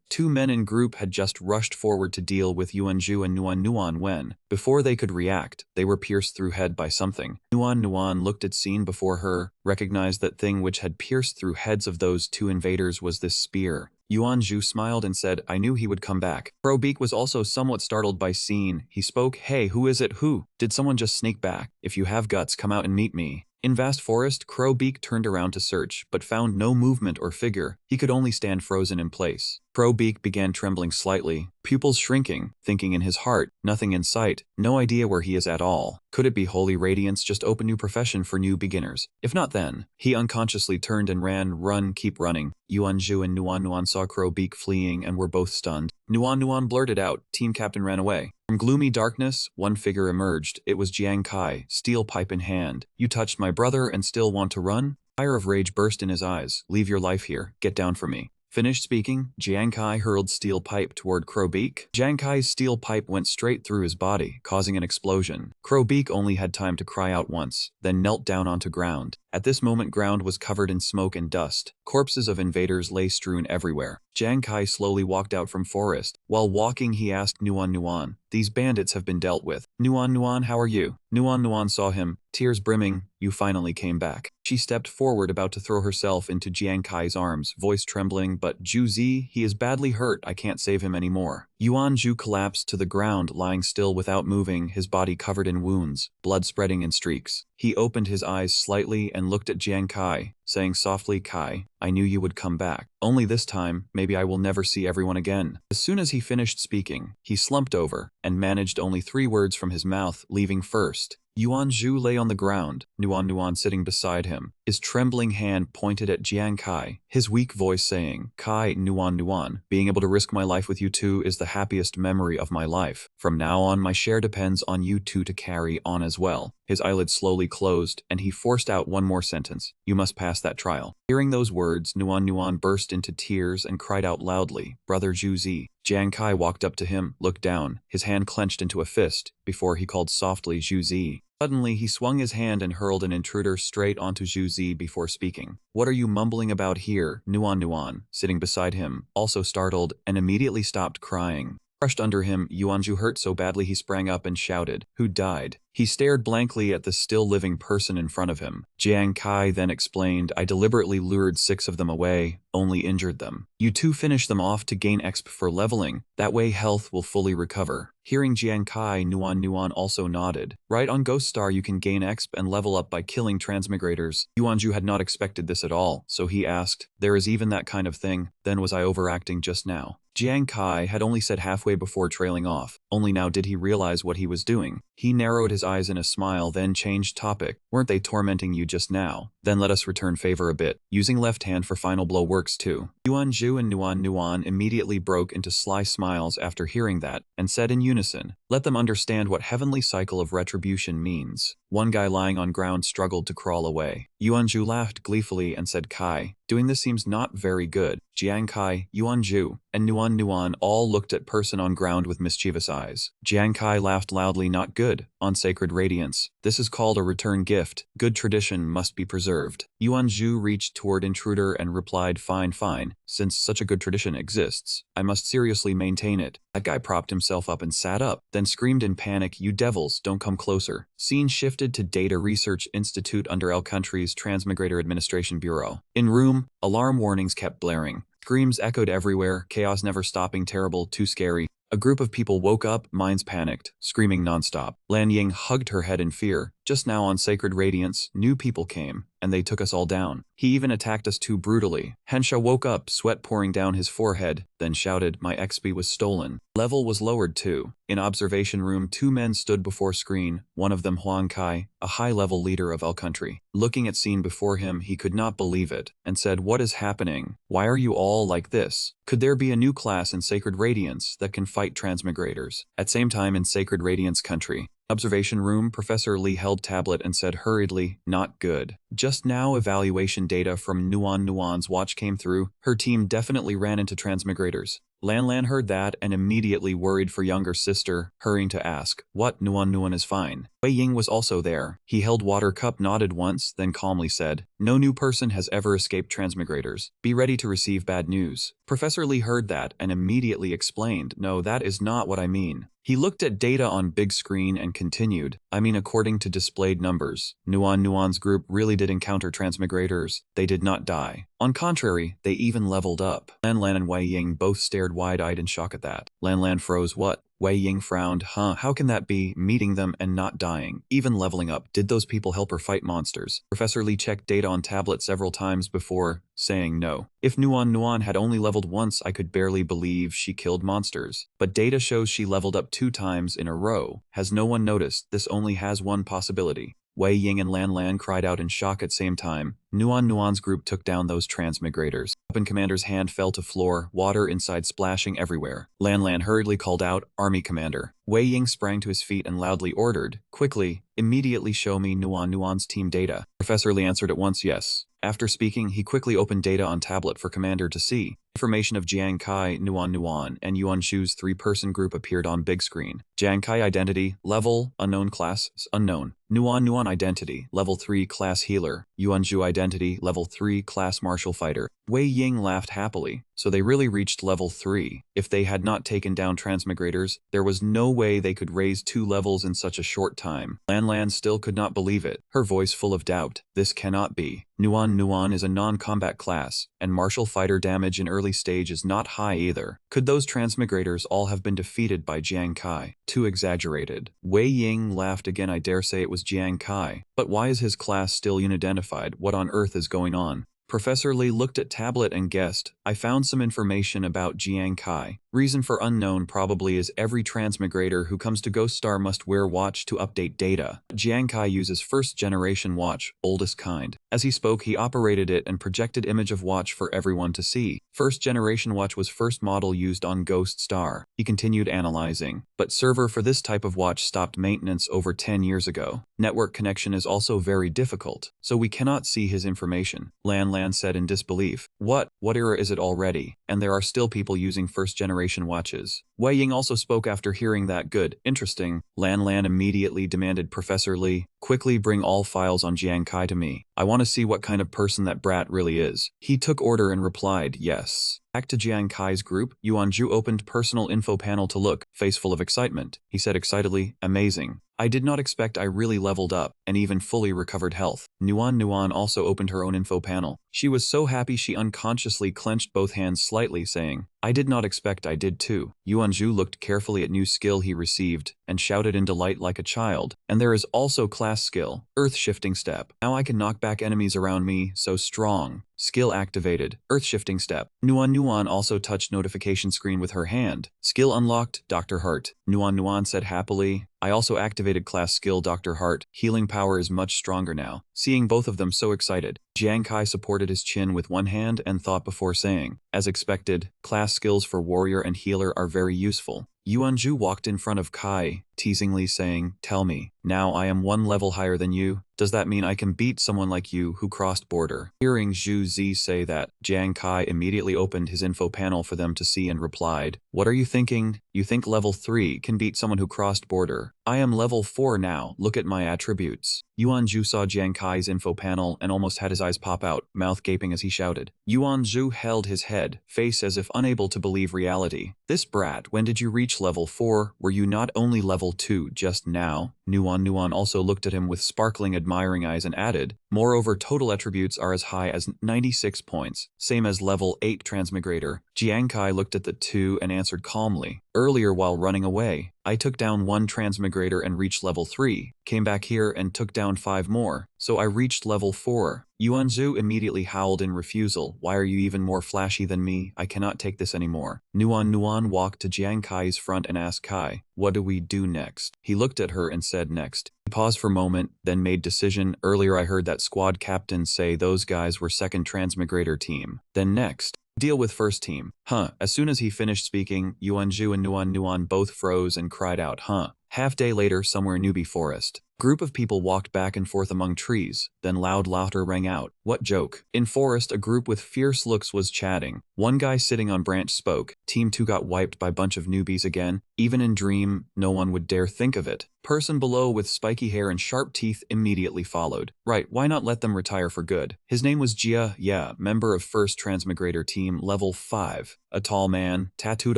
Two men in group had just rushed forward to deal with Yuanzhu and Nuan when, before they could react, they were pierced through head by something. Nuan looked at scene before her, recognized that thing which had pierced through heads of those two invaders was this spear. Yuanzhu smiled and said, I knew he would come back. Crowbeak was also somewhat startled by scene. He spoke, hey, who is it? Who? Did someone just sneak back? If you have guts, come out and meet me. In vast forest, Crowbeak turned around to search, but found no movement or figure. He could only stand frozen in place. Crowbeak began trembling slightly, pupils shrinking, thinking in his heart, nothing in sight, no idea where he is at all. Could it be Holy Radiance just open new profession for new beginners? If not then, he unconsciously turned and ran, run, keep running. Yuanzhu and Nuan saw Crowbeak fleeing and were both stunned. Nuan blurted out, team captain ran away. From gloomy darkness, one figure emerged. It was Jiang Kai, steel pipe in hand. You touched my brother and still want to run? Fire of rage burst in his eyes. Leave your life here. Get down from me. Finished speaking, Jiang Kai hurled steel pipe toward Crowbeak. Jiang Kai's steel pipe went straight through his body, causing an explosion. Crowbeak only had time to cry out once, then knelt down onto ground. At this moment ground was covered in smoke and dust. Corpses of invaders lay strewn everywhere. Jiang Kai slowly walked out from forest. While walking he asked Nuan, these bandits have been dealt with. Nuan, how are you? Nuan saw him, tears brimming, you finally came back. She stepped forward about to throw herself into Jiang Kai's arms, voice trembling, but Zhuzi, he is badly hurt, I can't save him anymore. Yuanzhu collapsed to the ground, lying still without moving, his body covered in wounds, blood spreading in streaks. He opened his eyes slightly and looked at Jiang Kai, saying softly, Kai, I knew you would come back. Only this time, maybe I will never see everyone again. As soon as he finished speaking, he slumped over and managed only 3 words from his mouth, leaving first. Yuanzhu lay on the ground, Nuan sitting beside him, his trembling hand pointed at Jiang Kai, his weak voice saying, Kai, Nuan, being able to risk my life with you two is the happiest memory of my life. From now on, my share depends on you two to carry on as well. His eyelids slowly closed, and he forced out one more sentence. You must pass that trial. Hearing those words, Nuan burst into tears and cried out loudly, Brother Zhuzi. Jiang Kai walked up to him, looked down, his hand clenched into a fist, before he called softly, Zhuzi. Suddenly, he swung his hand and hurled an intruder straight onto Zhuzi before speaking. What are you mumbling about here? Nuan, sitting beside him, also startled, and immediately stopped crying. Crushed under him, Yuanzhu hurt so badly he sprang up and shouted, Who died? He stared blankly at the still living person in front of him. Jiang Kai then explained, I deliberately lured 6 of them away, only injured them. You two finish them off to gain XP for leveling, that way health will fully recover. Hearing Jiang Kai, Nuan also nodded. Right on Ghost Star you can gain XP and level up by killing transmigrators. Yuanzhu had not expected this at all, so he asked, there is even that kind of thing, then was I overacting just now? Jiang Kai had only said halfway before trailing off, only now did he realize what he was doing. He narrowed his eyes in a smile, then changed topic. Weren't they tormenting you just now? Then let us return favor a bit. Using left hand for final blow works too. Yuanzhu and Nuan immediately broke into sly smiles after hearing that, and said in unison, let them understand what heavenly cycle of retribution means. One guy lying on ground struggled to crawl away. Yuanzhu laughed gleefully and said, Kai, doing this seems not very good. Jiang Kai, Yuanzhu, and Nuan all looked at person on ground with mischievous eyes. Jiang Kai laughed loudly, not good, on sacred radiance. This is called a return gift. Good tradition must be preserved. Yuanzhu reached toward intruder and replied, fine. Since such a good tradition exists, I must seriously maintain it. That guy propped himself up and sat up, then screamed in panic, you devils, don't come closer. Scene shifted to Data Research Institute under L Country's Transmigrator Administration Bureau. In room, alarm warnings kept blaring. Screams echoed everywhere, chaos never stopping, terrible, too scary. A group of people woke up, minds panicked, screaming nonstop. Lan Ying hugged her head in fear. Just now on Sacred Radiance, new people came, and they took us all down. He even attacked us too brutally. Hensha woke up, sweat pouring down his forehead, then shouted, my XP was stolen. Level was lowered too. In observation room, 2 men stood before screen, one of them Huang Kai, a high-level leader of L country. Looking at scene before him, he could not believe it, and said, what is happening? Why are you all like this? Could there be a new class in Sacred Radiance that can fight transmigrators? At same time in Sacred Radiance country, observation room, Professor Lee held tablet and said hurriedly, not good. Just now evaluation data from Nuan's watch came through. Her team definitely ran into transmigrators. Lan heard that and immediately worried for younger sister, hurrying to ask, what? Nuan is fine. Wei Ying was also there. He held water cup, nodded once, then calmly said, no new person has ever escaped transmigrators. Be ready to receive bad news. Professor Lee heard that and immediately explained, no, that is not what I mean. He looked at data on big screen and continued, I mean according to displayed numbers, Nuan's group really did encounter transmigrators. They did not die. On contrary, they even leveled up. Lan and Wei Ying both stared wide-eyed in shock at that. Lan froze, what? Wei Ying frowned, how can that be, meeting them and not dying, even leveling up? Did those people help her fight monsters? Professor Lee checked data on tablet several times before saying no. If Nuan had only leveled once, I could barely believe she killed monsters. But data shows she leveled up 2 times in a row. Has no one noticed? This only has one possibility. Wei Ying and Lan cried out in shock at same time. Nuan's group took down those transmigrators. Weapon commander's hand fell to floor, water inside splashing everywhere. Lan hurriedly called out, Army Commander. Wei Ying sprang to his feet and loudly ordered, quickly, immediately show me Nuan's team data. Professor Lee answered at once, yes. After speaking, he quickly opened data on tablet for Commander to see. Information of Jiang Kai, Nuan, and Yuan Shu's 3-person group appeared on big screen. Jiang Kai identity, level, unknown class, unknown. Nuan identity, level 3 class healer. Yuan Shu identity, level 3 class martial fighter. Wei Ying laughed happily. So they really reached level 3. If they had not taken down transmigrators, there was no way they could raise 2 levels in such a short time. Lan still could not believe it, her voice full of doubt. This cannot be. Nuan is a non-combat class, and martial fighter damage in early stage is not high either. Could those transmigrators all have been defeated by Jiang Kai? Too exaggerated. Wei Ying laughed again. I dare say it was Jiang Kai. But why is his class still unidentified? What on earth is going on? Professor Lee looked at tablet and guessed, I found some information about Jiang Kai. Reason for unknown probably is every transmigrator who comes to Ghost Star must wear watch to update data. Jiang Kai uses 1st generation watch, oldest kind. As he spoke, he operated it and projected image of watch for everyone to see. 1st generation watch was first model used on Ghost Star. He continued analyzing. But server for this type of watch stopped maintenance over 10 years ago. Network connection is also very difficult, so we cannot see his information. Lan said in disbelief. What era is it already? And there are still people using 1st generation watches. Wei Ying also spoke after hearing that. Good, interesting. Lan immediately demanded Professor Lee, quickly bring all files on Jiang Kai to me. I want to see what kind of person that brat really is. He took order and replied, yes. Back to Jiang Kai's group, Yuan Zhu opened personal info panel to look, face full of excitement. He said excitedly, amazing. I did not expect I really leveled up, and even fully recovered health. Nuan also opened her own info panel. She was so happy she unconsciously clenched both hands slightly, saying, I did not expect I did too. Yuan Zhu looked carefully at new skill he received, and shouted in delight like a child. And there is also class skill, Earth Shifting Step. Now I can knock back enemies around me, so strong. Skill activated, Earth Shifting Step. Nuan also touched notification screen with her hand. Skill unlocked, Dr. Heart. Nuan said happily, I also activated class skill Dr. Heart. Healing power is much stronger now. Seeing both of them so excited, Jiang Kai supported his chin with one hand and thought before saying, as expected, class skills for warrior and healer are very useful. Yuan Zhu walked in front of Kai, teasingly saying, tell me, now I am 1 level higher than you. Does that mean I can beat someone like you who crossed border? Hearing Zhu Zi say that, Jiang Kai immediately opened his info panel for them to see and replied, what are you thinking? You think level 3 can beat someone who crossed border? I am level 4 now, look at my attributes. Yuan Zhu saw Jiang Kai's info panel and almost had his eyes pop out, mouth gaping as he shouted. Yuan Zhu held his head, face as if unable to believe reality. This brat, when did you reach level 4? Were you not only level 2 just now? Nuan also looked at him with sparkling admiring eyes and added, Moreover, total attributes are as high as 96 points, same as level 8 Transmigrator. Jiang Kai looked at the two and answered calmly. Earlier while running away, I took down 1 Transmigrator and reached level 3, came back here and took down 5 more, so I reached level 4. Yuanzhu immediately howled in refusal. Why are you even more flashy than me? I cannot take this anymore. Nuan walked to Jiang Kai's front and asked Kai, what do we do next? He looked at her and said next. He paused for a moment, then made decision. Earlier I heard that squad captains say those guys were second Transmigrator team. Then next. Deal with first team. Huh. As soon as he finished speaking, Yuanzhu and Nuan both froze and cried out, huh. Half day later, somewhere Newbie Forest. Group of people walked back and forth among trees, then loud laughter rang out. What joke? In forest, a group with fierce looks was chatting. One guy sitting on branch spoke. Team 2 got wiped by bunch of newbies again. Even in dream, no one would dare think of it. Person below with spiky hair and sharp teeth immediately followed. Right, why not let them retire for good? His name was Jia, yeah, member of 1st Transmigrator team, level 5. A tall man, tattooed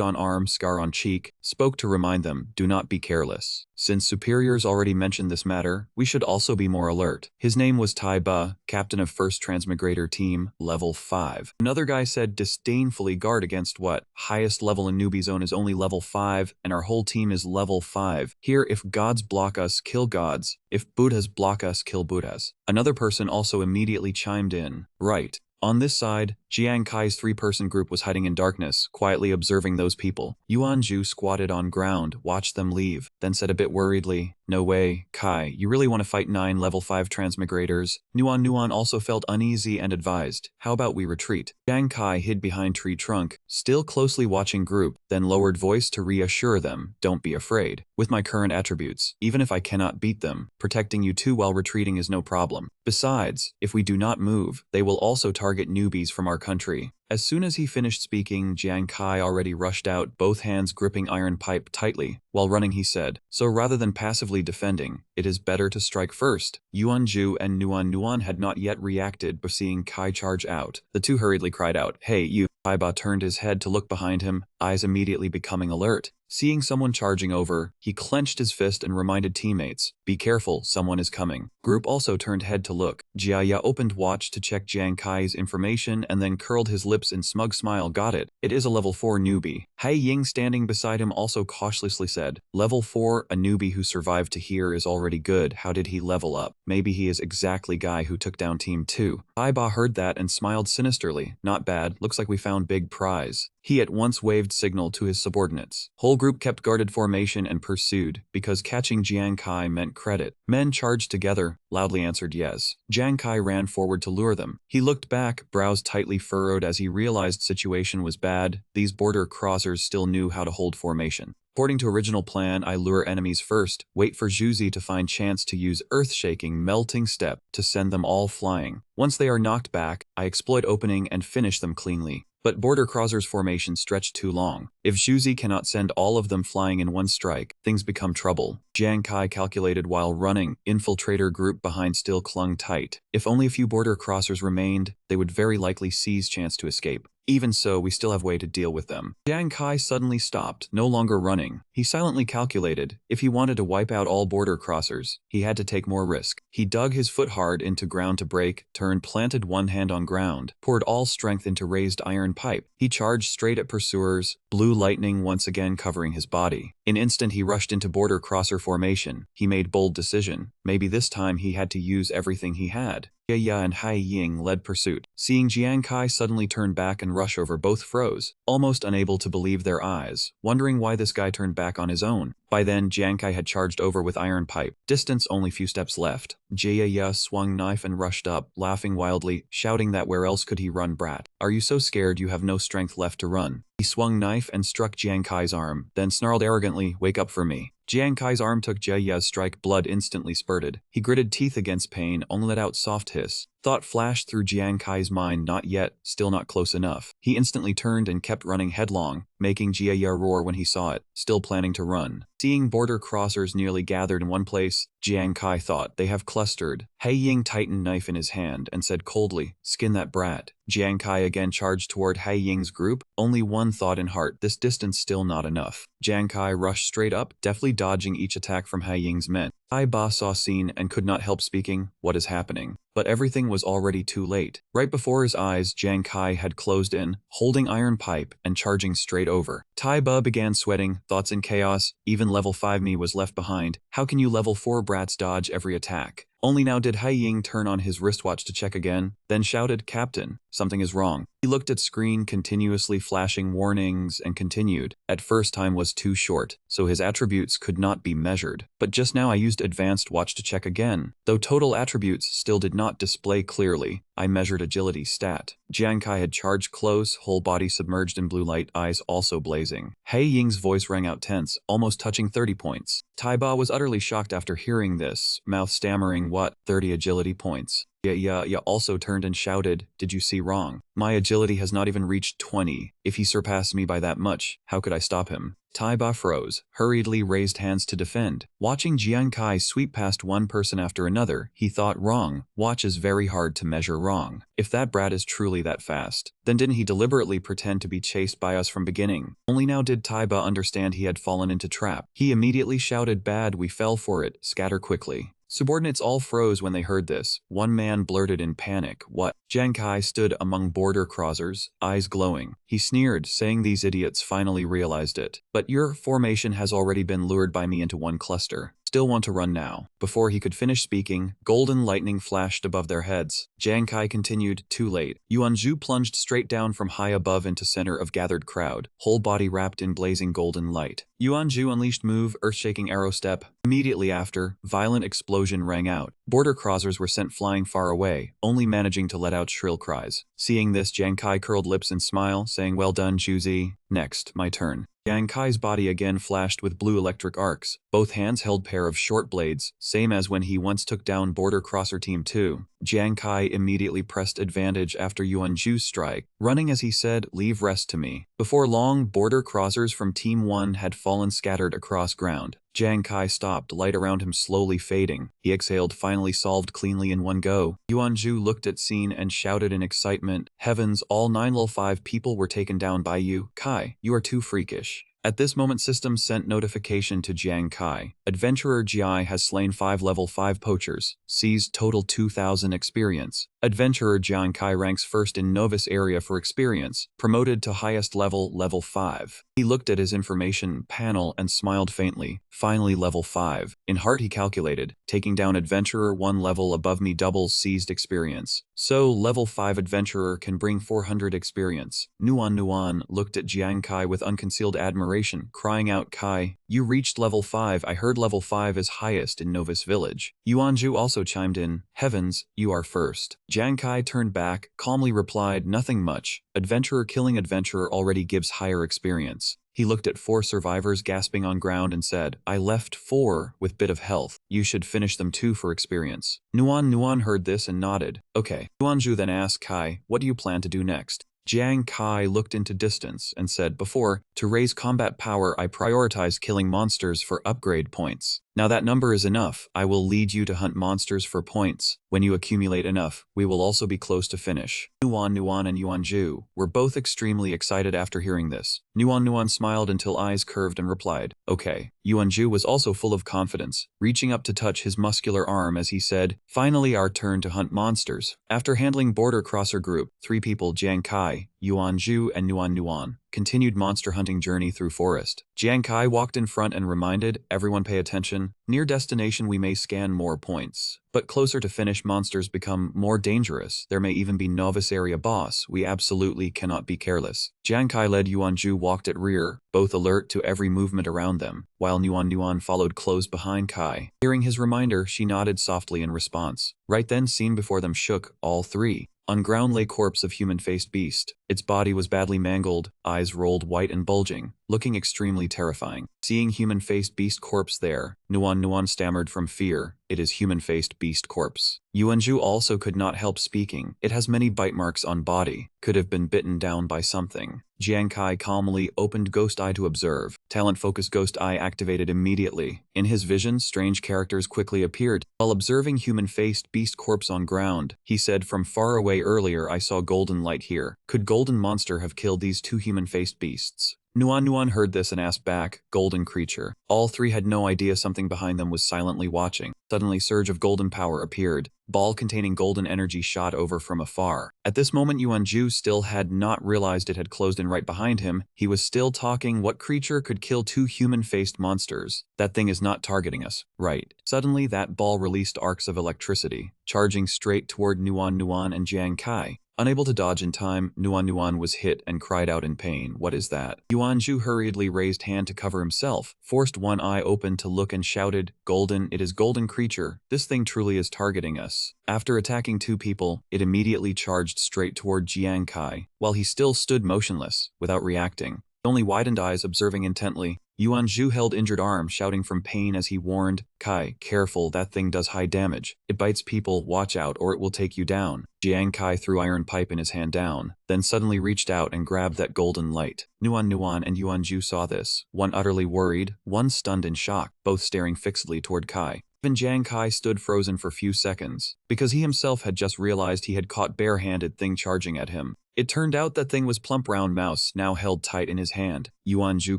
on arm, scar on cheek, spoke to remind them, do not be careless. Since superiors already mentioned this matter, we should also be more alert. His name was Tai Ba, captain of 1st Transmigrator team, level 5. Another guy said disdainfully, guard against what? Highest level in newbie zone is only level 5, and our whole team is level 5. Here, if gods block us, kill gods. If Buddhas block us, kill Buddhas. Another person also immediately chimed in. Right. On this side, Jiang Kai's 3-person group was hiding in darkness, quietly observing those people. Yuanzhu squatted on ground, watched them leave, then said a bit worriedly, no way, Kai, you really want to fight 9 level 5 transmigrators? Nuan also felt uneasy and advised, how about we retreat? Jiang Kai hid behind tree trunk, still closely watching group, then lowered voice to reassure them, don't be afraid. With my current attributes, even if I cannot beat them, protecting you two while retreating is no problem. Besides, if we do not move, they will also target newbies from our country. As soon as he finished speaking, Jiang Kai already rushed out, both hands gripping iron pipe tightly. While running he said, so rather than passively defending, it is better to strike first. Yuanzhu and Nuan had not yet reacted, but seeing Kai charge out, the two hurriedly cried out, hey you. Kaiba turned his head to look behind him, eyes immediately becoming alert. Seeing someone charging over, he clenched his fist and reminded teammates, be careful, someone is coming. Group also turned head to look. Jia opened watch to check Jiang Kai's information and then curled his lips in smug smile. Got it. It is a level 4 newbie. Hai Ying standing beside him also cautiously said, level 4, a newbie who survived to here is already good. How did he level up? Maybe he is exactly guy who took down team 2. Aiba heard that and smiled sinisterly. Not bad, looks like we found big prize. He at once waved signal to his subordinates. Whole group kept guarded formation and pursued, because catching Jiang Kai meant credit. Men charged together, loudly answered yes. Jiang Kai ran forward to lure them. He looked back, brows tightly furrowed as he realized situation was bad. These border crossers still knew how to hold formation. According to original plan, I lure enemies first, wait for Zhuzi to find chance to use earth-shaking melting step to send them all flying. Once they are knocked back, I exploit opening and finish them cleanly. But border crossers formation stretched too long. If Zhuzi cannot send all of them flying in one strike, things become trouble. Jiang Kai calculated while running. Infiltrator group behind still clung tight. If only a few border crossers remained, they would very likely seize chance to escape. Even so, we still have way to deal with them. Jiang Kai suddenly stopped, no longer running. He silently calculated, if he wanted to wipe out all border crossers, he had to take more risk. He dug his foot hard into ground to break, turned, planted one hand on ground, poured all strength into raised iron pipe. He charged straight at pursuers, blue lightning once again covering his body. In instant he rushed into border crosser formation. He made bold decision. Maybe this time he had to use everything he had. Ya and Hai Ying led pursuit. Seeing Jiang Kai suddenly turn back and rush over, both froze, almost unable to believe their eyes, wondering why this guy turned back on his own. By then, Jiang Kai had charged over with iron pipe. Distance only few steps left. Jia swung knife and rushed up, laughing wildly, shouting that where else could he run, brat? Are you so scared you have no strength left to run? He swung knife and struck Jiang Kai's arm, then snarled arrogantly, wake up for me. Jiang Kai's arm took Jia's strike, blood instantly spurted. He gritted teeth against pain, only let out soft hiss. Thought flashed through Jiang Kai's mind, not yet, still not close enough. He instantly turned and kept running headlong, making Jia roar when he saw it, still planning to run. Seeing border crossers nearly gathered in one place, Jiang Kai thought, they have clustered. Hai Ying tightened knife in his hand and said coldly, skin that brat. Jiang Kai again charged toward Hai Ying's group, only one thought in heart, this distance still not enough. Jiang Kai rushed straight up, deftly dodging each attack from Hai Ying's men. Hai Ba saw scene and could not help speaking, what is happening? But everything was already too late. Right before his eyes, Jiang Kai had closed in, holding iron pipe and charging straight over. Tai Ba began sweating, thoughts in chaos. Even level 5 me was left behind. How can you level 4 brats dodge every attack? Only now did Hai Ying turn on his wristwatch to check again, then shouted, "Captain, something is wrong." He looked at screen continuously flashing warnings and continued. At first time was too short, so his attributes could not be measured. But just now I used advanced watch to check again. Though total attributes still did not display clearly, I measured agility stat. Jiang Kai had charged close, whole body submerged in blue light, eyes also blazing. Hai Ying's voice rang out tense, almost touching 30 points. Tai Ba was utterly shocked after hearing this, mouth stammering, "What? 30 agility points?" Yeah, also turned and shouted, "Did you see wrong? My agility has not even reached 20. If he surpassed me by that much, how could I stop him?" Tai Ba froze, hurriedly raised hands to defend. Watching Jiang Kai sweep past one person after another, he thought, wrong. Watch is very hard to measure wrong. If that brat is truly that fast, then didn't he deliberately pretend to be chased by us from beginning? Only now did Tai Ba understand he had fallen into trap. He immediately shouted, "Bad, we fell for it, scatter quickly." Subordinates all froze when they heard this. One man blurted in panic, "What?" Jiang Kai stood among border crossers, eyes glowing. He sneered, saying these idiots finally realized it. "But your formation has already been lured by me into one cluster. Still want to run now." Before he could finish speaking, golden lightning flashed above their heads. Jiang Kai continued, "Too late." Yuanzhu plunged straight down from high above into center of gathered crowd, whole body wrapped in blazing golden light. Yuanzhu unleashed move, earth-shaking arrow step. Immediately after, violent explosion rang out. Border crossers were sent flying far away, only managing to let out shrill cries. Seeing this, Jiang Kai curled lips and smiled, saying, "Well done, Juzi. Next, my turn." Jiang Kai's body again flashed with blue electric arcs. Both hands held pair of short blades, same as when he once took down Border Crosser Team 2. Jiang Kai immediately pressed advantage after Yuanzhu's strike, running as he said, "Leave rest to me." Before long, Border Crossers from Team 1 had fallen scattered across ground. Jiang Kai stopped, light around him slowly fading. He exhaled, finally solved cleanly in one go. Yuanzhu looked at scene and shouted in excitement, "Heavens, all 9 level 5 people were taken down by you. Kai, you are too freakish." At this moment, system sent notification to Jiang Kai. Adventurer Ji has slain 5 level 5 poachers, seized total 2,000 experience. Adventurer Jiang Kai ranks first in novice area for experience, promoted to highest level, level 5. He looked at his information panel and smiled faintly. Finally level 5. In heart he calculated, taking down adventurer 1 level above me doubles seized experience. So level 5 adventurer can bring 400 experience. Nuan looked at Jiang Kai with unconcealed admiration, crying out, "Kai, you reached level 5. I heard level 5 is highest in Novice Village." Yuanzhu also chimed in, "Heavens, you are first." Jiang Kai turned back, calmly replied, "Nothing much. Adventurer killing adventurer already gives higher experience." He looked at 4 survivors gasping on ground and said, "I left 4 with bit of health. You should finish them too for experience." Nuan heard this and nodded. "Okay." Yuanzhu then asked Kai, "What do you plan to do next?" Jiang Kai looked into distance and said, "Before, to raise combat power I prioritize killing monsters for upgrade points. Now that number is enough, I will lead you to hunt monsters for points. When you accumulate enough, we will also be close to finish." Nuan and Yuanzhu were both extremely excited after hearing this. Nuan smiled until eyes curved and replied, "Okay." Yuanzhu was also full of confidence, reaching up to touch his muscular arm as he said, "Finally our turn to hunt monsters." After handling Border Crosser Group, 3 people, Jiang Kai, Yuanzhu and Nuan, continued monster hunting journey through forest. Jiang Kai walked in front and reminded, "Everyone pay attention. Near destination we may scan more points. But closer to finish monsters become more dangerous. There may even be novice area boss. We absolutely cannot be careless." Jiang Kai led Yuanzhu walked at rear, both alert to every movement around them, while Nuan followed close behind Kai. Hearing his reminder, she nodded softly in response. Right then scene before them shook, all 3. On ground lay corpse of human-faced beast. Its body was badly mangled, eyes rolled white and bulging, looking extremely terrifying. Seeing human-faced beast corpse there, Nuan stammered from fear, "It is human-faced beast corpse." Yuanzhu also could not help speaking. "It has many bite marks on body. Could have been bitten down by something." Jiang Kai calmly opened Ghost Eye to observe. Talent Focus Ghost Eye activated immediately. In his vision, strange characters quickly appeared. While observing human-faced beast corpse on ground, he said, "From far away earlier I saw golden light here. Could golden monster have killed these 2 human-faced beasts?" Nuan Nuan heard this and asked back, golden creature. All three had no idea something behind them was silently watching. Suddenly, surge of golden power appeared. Ball containing golden energy shot over from afar. At this moment, Yuan Ju still had not realized it had closed in right behind him. He was still talking. What creature could kill two human-faced monsters? That thing is not targeting us, right? Suddenly, that ball released arcs of electricity, charging straight toward Nuan Nuan and Jiang Kai. Unable to dodge in time, Nuan Nuan was hit and cried out in pain. What is that? Yuan Ju hurriedly raised hand to cover himself, forced one eye open to look and shouted, Golden, it is golden creature. This thing truly is targeting us. After attacking two people, it immediately charged straight toward Jiang Kai, while he still stood motionless, without reacting. Only widened eyes observing intently. Yuan Ju held injured arm, shouting from pain as he warned, Kai, careful, that thing does high damage. It bites people, watch out or it will take you down. Jiang Kai threw iron pipe in his hand down, then suddenly reached out and grabbed that golden light. Nuan Nuan and Yuan Ju saw this, one utterly worried, one stunned in shock, both staring fixedly toward Kai. Even Jiang Kai stood frozen for a few seconds, because he himself had just realized he had caught bare-handed thing charging at him. It turned out that thing was plump round mouse, now held tight in his hand. Yuan Ju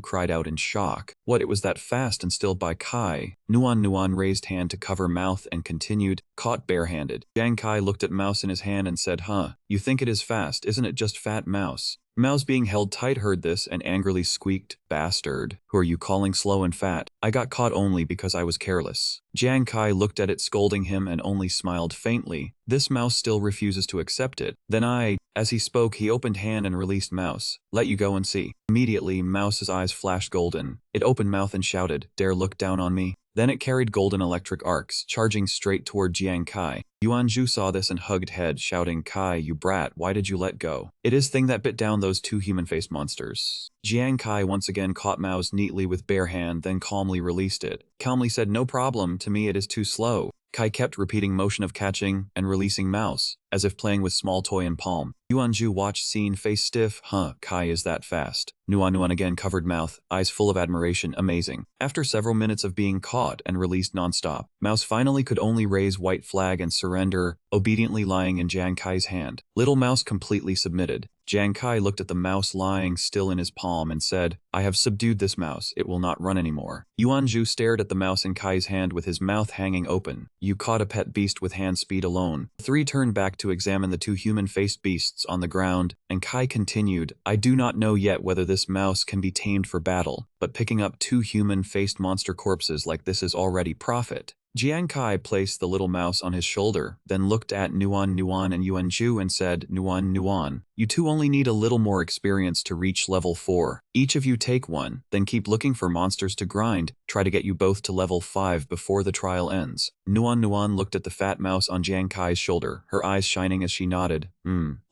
cried out in shock. What, it was that fast and still by Kai? Nuan Nuan raised hand to cover mouth and continued, caught barehanded. Jiang Kai looked at mouse in his hand and said, you think it is fast, isn't it just fat mouse? Mouse being held tight heard this and angrily squeaked, Bastard, who are you calling slow and fat? I got caught only because I was careless. Jiang Kai looked at it scolding him and only smiled faintly. This mouse still refuses to accept it. Then as he spoke, he opened hand and released mouse. Let you go and see. Immediately, mouse's eyes flashed golden. It opened mouth and shouted, Dare look down on me? Then it carried golden electric arcs, charging straight toward Jiang Kai. Yuan Ju saw this and hugged head, shouting, Kai, you brat, why did you let go? It is thing that bit down those two human-faced monsters. Jiang Kai once again caught mouse neatly with bare hand, then calmly released it. Calmly said, No problem, to me it is too slow. Kai kept repeating motion of catching and releasing mouse, as if playing with small toy in palm. Yuan Ju watched scene, face stiff. Kai is that fast. Nuan Nuan again covered mouth, eyes full of admiration, amazing. After several minutes of being caught and released non-stop, mouse finally could only raise white flag and surrender, obediently lying in Jiang Kai's hand. Little mouse completely submitted. Jiang Kai looked at the mouse lying still in his palm and said, I have subdued this mouse, it will not run anymore. Yuan Ju stared at the mouse in Kai's hand with his mouth hanging open. You caught a pet beast with hand speed alone. The three turned back to examine the two human-faced beasts on the ground, and Kai continued, I do not know yet whether this mouse can be tamed for battle, but picking up two human-faced monster corpses like this is already profit. Jiang Kai placed the little mouse on his shoulder, then looked at Nuan Nuan and Yuan Ju and said, Nuan Nuan, you two only need a little more experience to reach level 4. Each of you take one, then keep looking for monsters to grind, try to get you both to level 5 before the trial ends. Nuan Nuan looked at the fat mouse on Jiang Kai's shoulder, her eyes shining as she nodded.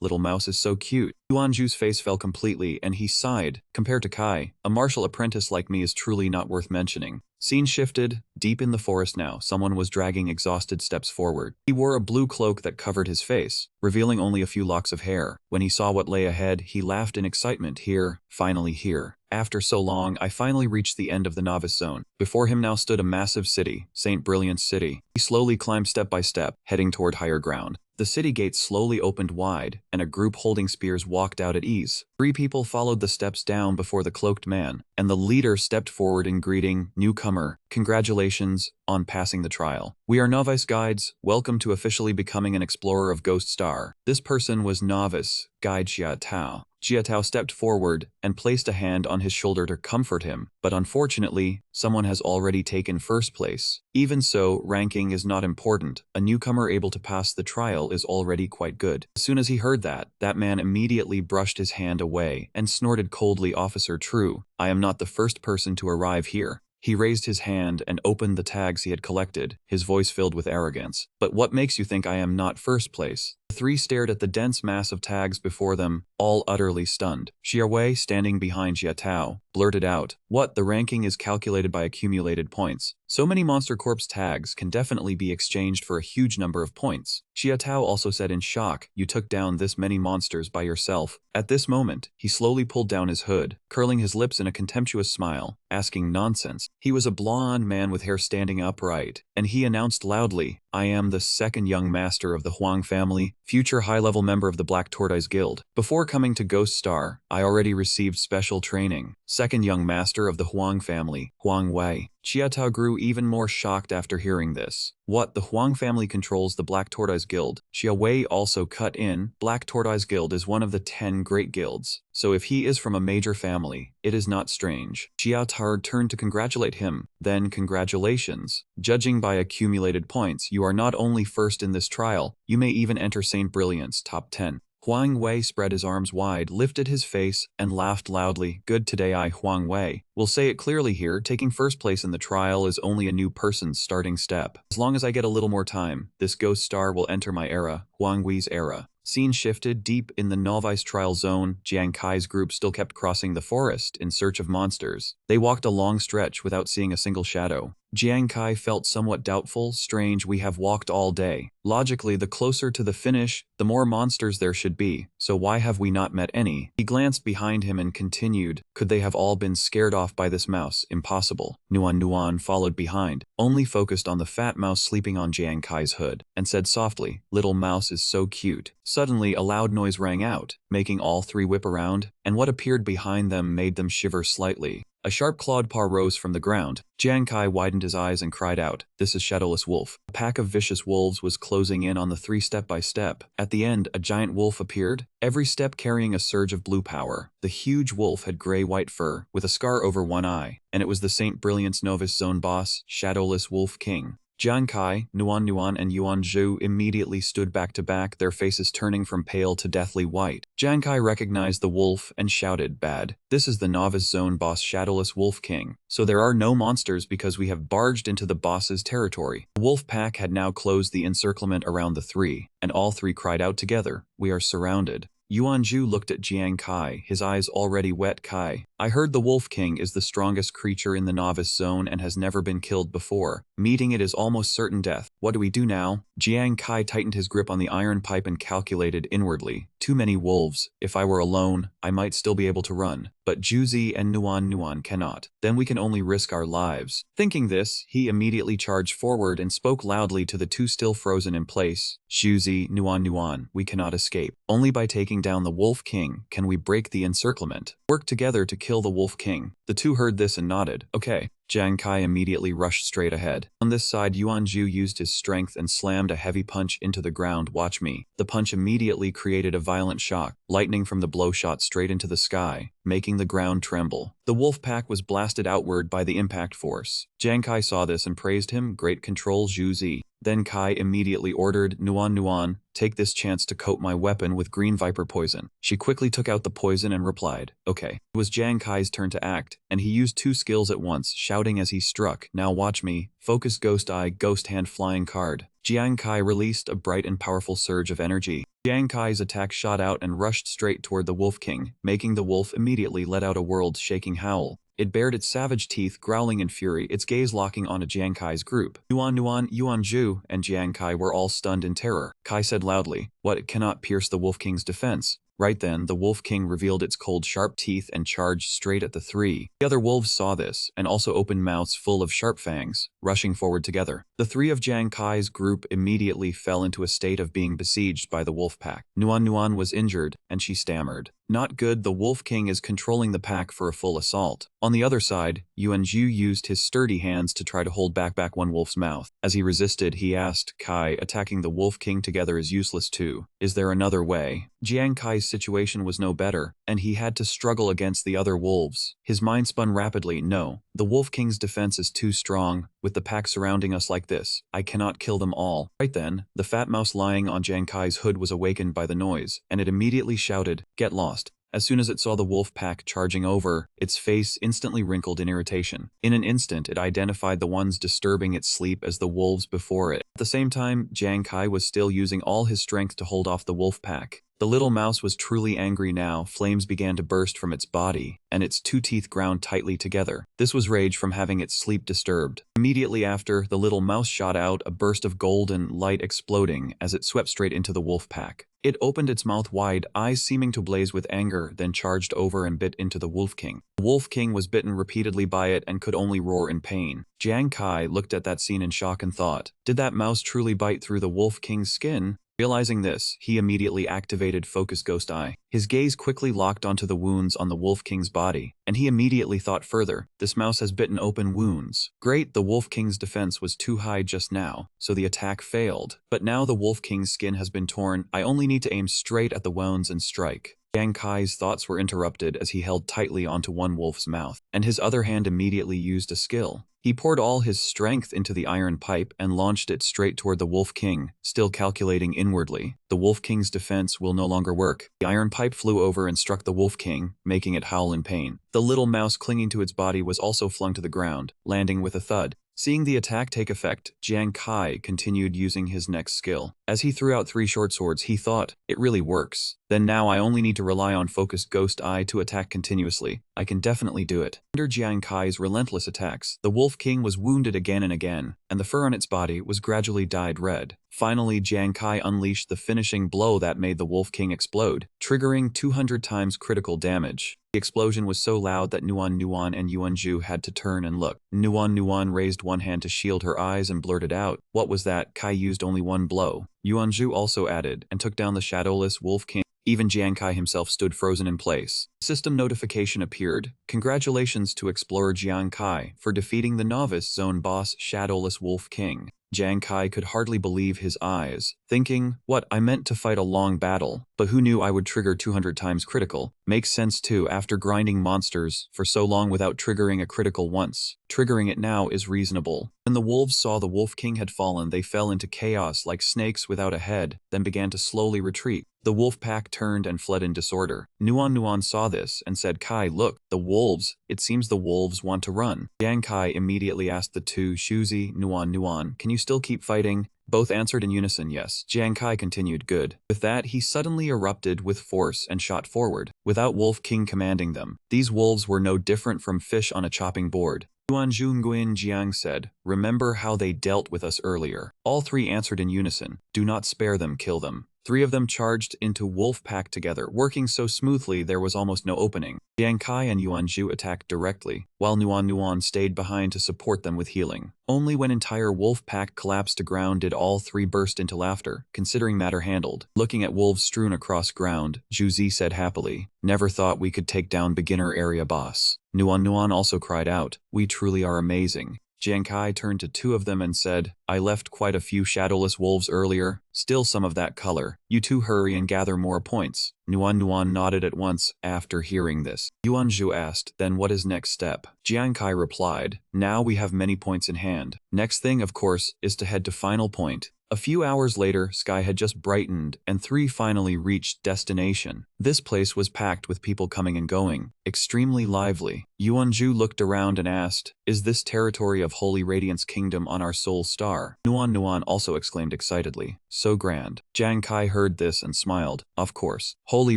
Little mouse is so cute. Yuan Ju's face fell completely and he sighed. Compared to Kai, a martial apprentice like me is truly not worth mentioning. Scene shifted. Deep in the forest now, someone was dragging exhausted steps forward. He wore a blue cloak that covered his face, revealing only a few locks of hair. When he saw what lay ahead, he laughed in excitement. Here, finally here. After so long, I finally reached the end of the novice zone. Before him now stood a massive city, St. Brilliant's city. He slowly climbed step by step, heading toward higher ground. The city gates slowly opened wide, and a group holding spears walked out at ease. 3 people followed the steps down before the cloaked man, and the leader stepped forward in greeting, Newcomer, congratulations on passing the trial. We are novice guides, welcome to officially becoming an explorer of Ghost Star. This person was novice guide Jia Tao. Jia Tao stepped forward and placed a hand on his shoulder to comfort him, but unfortunately, someone has already taken first place. Even so, ranking is not important. A newcomer able to pass the trial is already quite good. As soon as he heard that man immediately brushed his hand away and snorted coldly, Officer True, I am not the first person to arrive here. He raised his hand and opened the tags he had collected, his voice filled with arrogance. But what makes you think I am not first place? The 3 stared at the dense mass of tags before them, all utterly stunned. Xia Wei, standing behind Jia Tao, blurted out, What? The ranking is calculated by accumulated points. So many Monster Corps tags can definitely be exchanged for a huge number of points. Xia Tao also said in shock, You took down this many monsters by yourself. At this moment, he slowly pulled down his hood, curling his lips in a contemptuous smile, asking nonsense. He was a blonde man with hair standing upright, and he announced loudly, I am the second young master of the Huang family. future high-level member of the Black Tortoise Guild. Before coming to Ghost Star, I already received special training. Second young master of the Huang family, Huang Wei. Qiatao grew even more shocked after hearing this. What, the Huang family controls the Black Tortoise Guild? Xia Wei also cut in. Black Tortoise Guild is one of the 10 great guilds, so if he is from a major family, it is not strange. Qiatao turned to congratulate him. Then congratulations. Judging by accumulated points, you are not only first in this trial, you may even enter Saint Brilliant's top 10. Huang Wei spread his arms wide, lifted his face, and laughed loudly. Good today I, Huang Wei, will say it clearly here, taking first place in the trial is only a new person's starting step. As long as I get a little more time, this Ghost Star will enter my era, Huang Wei's era. Scene shifted. Deep in the novice trial zone, Jiang Kai's group still kept crossing the forest in search of monsters. They walked a long stretch without seeing a single shadow. Jiang Kai felt somewhat doubtful. Strange, we have walked all day. Logically, the closer to the finish, the more monsters there should be, so why have we not met any? He glanced behind him and continued, could they have all been scared off by this mouse? Impossible. Nuan followed behind, only focused on the fat mouse sleeping on Jiang Kai's hood, and said softly, little mouse is so cute. Suddenly, a loud noise rang out, making all three whip around, and what appeared behind them made them shiver slightly. A sharp clawed paw rose from the ground. Jiang Kai widened his eyes and cried out, this is Shadowless Wolf. A pack of vicious wolves was closing in on the three step by step. At the end, a giant wolf appeared, every step carrying a surge of blue power. The huge wolf had gray-white fur, with a scar over one eye, and it was the Saint Brilliant's Novice Zone boss, Shadowless Wolf King. Jiang Kai, Nuan, and Yuan Zhu immediately stood back to back, their faces turning from pale to deathly white. Jiang Kai recognized the wolf and shouted, bad. This is the Novice Zone boss Shadowless Wolf King. So there are no monsters because we have barged into the boss's territory. The wolf pack had now closed the encirclement around the three, and all three cried out together, we are surrounded. Yuan Zhu looked at Jiang Kai, his eyes already wet. Kai, I heard the Wolf King is the strongest creature in the Novice Zone and has never been killed before. Meeting it is almost certain death. What do we do now? Jiang Kai tightened his grip on the iron pipe and calculated inwardly. Too many wolves. If I were alone, I might still be able to run. But Juzi and Nuan cannot. Then we can only risk our lives. Thinking this, he immediately charged forward and spoke loudly to the two still frozen in place. Juzi, Nuan, we cannot escape. Only by taking down the Wolf King can we break the encirclement. Work together to kill the Wolf King. The two heard this and nodded. Okay. Jiang Kai immediately rushed straight ahead. On this side, Yuan Zhu used his strength and slammed a heavy punch into the ground. Watch me. The punch immediately created a violent shock. Lightning from the blow shot straight into the sky, making the ground tremble. The wolf pack was blasted outward by the impact force. Jiang Kai saw this and praised him. Great control, Zhu Zi. Then Kai immediately ordered, Nuan, take this chance to coat my weapon with green viper poison. She quickly took out the poison and replied, okay. It was Jiang Kai's turn to act, and he used two skills at once, shouting as he struck, now watch me, focus ghost eye, ghost hand flying card. Jiang Kai released a bright and powerful surge of energy. Jiang Kai's attack shot out and rushed straight toward the Wolf King, making the wolf immediately let out a world-shaking howl. It bared its savage teeth, growling in fury, its gaze locking onto Jiang Kai's group. Yuan Zhu, and Jiang Kai were all stunned in terror. Kai said loudly, what, it cannot pierce the Wolf King's defense. Right then, the Wolf King revealed its cold, sharp teeth and charged straight at the three. The other wolves saw this, and also opened mouths full of sharp fangs, rushing forward together. The three of Jiang Kai's group immediately fell into a state of being besieged by the wolf pack. Nuan was injured, and she stammered. Not good, the Wolf King is controlling the pack for a full assault. On the other side, Yuan Zhu used his sturdy hands to try to hold back one wolf's mouth. As he resisted, he asked, Kai, attacking the Wolf King together is useless too. Is there another way? Jiang Kai's situation was no better, and he had to struggle against the other wolves. His mind spun rapidly. No, the Wolf King's defense is too strong. With the pack surrounding us like this, I cannot kill them all. Right then, the fat mouse lying on Jiang Kai's hood was awakened by the noise, and it immediately shouted, get lost. As soon as it saw the wolf pack charging over, its face instantly wrinkled in irritation. In an instant, it identified the ones disturbing its sleep as the wolves before it. At the same time, Jiang Kai was still using all his strength to hold off the wolf pack. The little mouse was truly angry now. Flames began to burst from its body, and its two teeth ground tightly together. This was rage from having its sleep disturbed. Immediately after, the little mouse shot out, a burst of golden light exploding as it swept straight into the wolf pack. It opened its mouth wide, eyes seeming to blaze with anger, then charged over and bit into the Wolf King. The Wolf King was bitten repeatedly by it and could only roar in pain. Jiang Kai looked at that scene in shock and thought, did that mouse truly bite through the Wolf King's skin? Realizing this, he immediately activated Focus Ghost Eye. His gaze quickly locked onto the wounds on the Wolf King's body, and he immediately thought further, this mouse has bitten open wounds. Great, the Wolf King's defense was too high just now, so the attack failed. But now the Wolf King's skin has been torn, I only need to aim straight at the wounds and strike. Jiang Kai's thoughts were interrupted as he held tightly onto one wolf's mouth, and his other hand immediately used a skill. He poured all his strength into the iron pipe and launched it straight toward the Wolf King, still calculating inwardly. The Wolf King's defense will no longer work. The iron pipe flew over and struck the Wolf King, making it howl in pain. The little mouse clinging to its body was also flung to the ground, landing with a thud. Seeing the attack take effect, Jiang Kai continued using his next skill. As he threw out 3 short swords, he thought, it really works. Then now I only need to rely on Focused Ghost Eye to attack continuously. I can definitely do it. Under Jiang Kai's relentless attacks, the Wolf King was wounded again and again, and the fur on its body was gradually dyed red. Finally, Jiang Kai unleashed the finishing blow that made the Wolf King explode, triggering 200 times critical damage. The explosion was so loud that Nuan and Yuanju had to turn and look. Nuan raised one hand to shield her eyes and blurted out, "What was that? Kai used only one blow." Yuanju also added and took down the shadowless Wolf King. Even Jiang Kai himself stood frozen in place. System notification appeared. Congratulations to Explorer Jiang Kai for defeating the novice zone boss Shadowless Wolf King. Jiang Kai could hardly believe his eyes, thinking, what, I meant to fight a long battle, but who knew I would trigger 200 times critical? Makes sense too after grinding monsters for so long without triggering a critical once. Triggering it now is reasonable. When the wolves saw the Wolf King had fallen, they fell into chaos like snakes without a head, then began to slowly retreat. The wolf pack turned and fled in disorder. Nuan saw this and said, Kai, look, the wolves. It seems the wolves want to run. Jiang Kai immediately asked the two, Shuzi, Nuan, can you still keep fighting? Both answered in unison, yes. Jiang Kai continued, good. With that, he suddenly erupted with force and shot forward, without Wolf King commanding them. These wolves were no different from fish on a chopping board. Yuanjunguin Jiang said, remember how they dealt with us earlier. All 3 answered in unison, do not spare them, kill them. 3 of them charged into wolf pack together, working so smoothly there was almost no opening. Jiang Kai and Yuanju attacked directly, while Nuan stayed behind to support them with healing. Only when entire wolf pack collapsed to ground did all 3 burst into laughter, considering matter handled. Looking at wolves strewn across ground, Zhuzi said happily, never thought we could take down beginner area boss. Nuan also cried out, we truly are amazing. Jiang Kai turned to 2 of them and said, I left quite a few shadowless wolves earlier, still some of that color. You 2 hurry and gather more points. Nuan nodded at once after hearing this. Yuanju asked, then what is next step? Jiang Kai replied, now we have many points in hand. Next thing, of course, is to head to final point. A few hours later, sky had just brightened, and 3 finally reached destination. This place was packed with people coming and going, extremely lively. Yuanju looked around and asked, is this territory of Holy Radiance Kingdom on our soul star? Nuan also exclaimed excitedly, so grand. Jiang Kai heard this and smiled, of course. Holy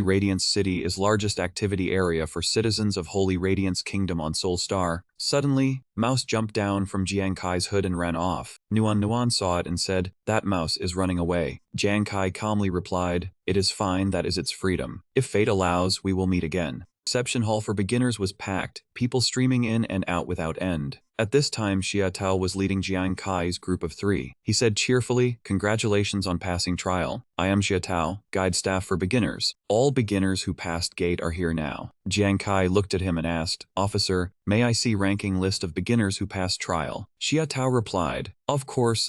Radiance City is largest activity area for citizens of Holy Radiance Kingdom on Soul Star. Suddenly, Mouse jumped down from Jiang Kai's hood and ran off. Nuan saw it and said, that mouse is running away. Jiang Kai calmly replied, it is fine, that is its freedom. If fate allows, we will meet again. Reception hall for beginners was packed, people streaming in and out without end. At this time, Xia Tao was leading Jiang Kai's group of 3. He said cheerfully, congratulations on passing trial. I am Xia Tao, guide staff for beginners. All beginners who passed gate are here now. Jiang Kai looked at him and asked, officer, may I see ranking list of beginners who passed trial? Xia Tao replied, of course,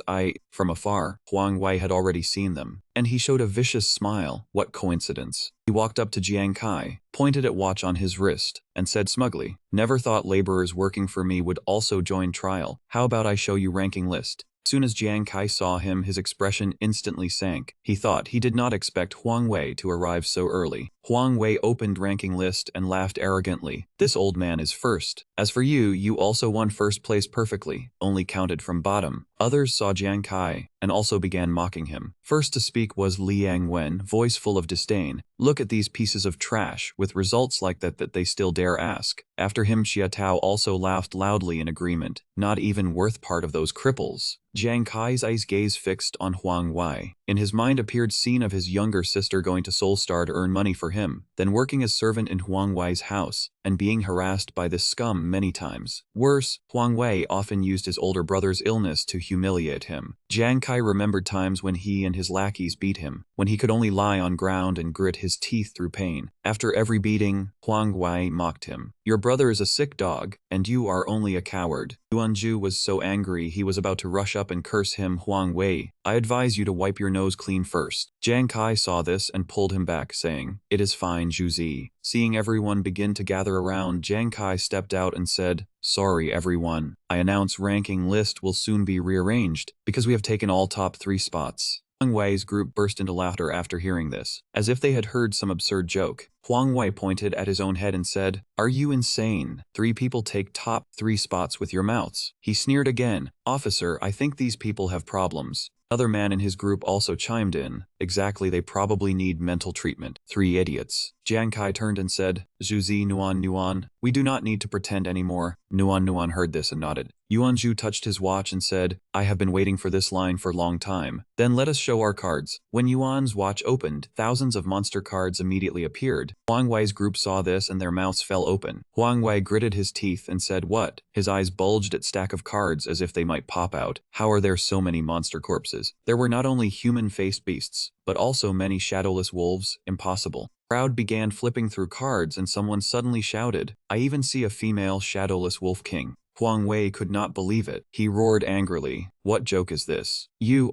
From afar, Huang Wei had already seen them, and he showed a vicious smile. What coincidence. He walked up to Jiang Kai, pointed at watch on his wrist, and said smugly, never thought laborers working for me would also join trial. How about I show you ranking list? As soon as Jiang Kai saw him, his expression instantly sank. He thought he did not expect Huang Wei to arrive so early. Huang Wei opened ranking list and laughed arrogantly. This old man is first. As for you, you also won first place perfectly, only counted from bottom. Others saw Jiang Kai and also began mocking him. First to speak was Liang Wen, voice full of disdain. Look at these pieces of trash, with results like that they still dare ask. After him, Xia Tao also laughed loudly in agreement. Not even worth part of those cripples. Jiang Kai's eyes gaze fixed on Huang Wei. In his mind appeared scene of his younger sister going to Soul Star to earn money for him, then working as servant in Huang Wei's house, and being harassed by this scum many times. Worse, Huang Wei often used his older brother's illness to humiliate him. Jiang Kai remembered times when he and his lackeys beat him, when he could only lie on ground and grit his teeth through pain. After every beating, Huang Wei mocked him. Your brother is a sick dog, and you are only a coward. Yuanju was so angry he was about to rush up and curse him. Huang Wei, I advise you to wipe your nose clean first. Jiang Kai saw this and pulled him back, saying, It is fine, Zhuzi. Seeing everyone begin to gather around, Jiang Kai stepped out and said, Sorry everyone, I announce ranking list will soon be rearranged, because we have taken all top 3 spots. Huang Wei's group burst into laughter after hearing this, as if they had heard some absurd joke. Huang Wei pointed at his own head and said, Are you insane? 3 people take top 3 spots with your mouths. He sneered again, Officer, I think these people have problems. Other man in his group also chimed in, Exactly, they probably need mental treatment. 3 idiots. Jiang Kai turned and said, Zhuzi Nuan, we do not need to pretend anymore. Nuan heard this and nodded. Yuanju touched his watch and said, I have been waiting for this line for a long time. Then let us show our cards. When Yuan's watch opened, thousands of monster cards immediately appeared. Huang Wei's group saw this and their mouths fell open. Huang Wei gritted his teeth and said, What? His eyes bulged at stack of cards as if they might pop out. How are there so many monster corpses? There were not only human-faced beasts, but also many shadowless wolves. Impossible. Crowd began flipping through cards and someone suddenly shouted, I even see a female shadowless wolf king. Huang Wei could not believe it. He roared angrily, What joke is this?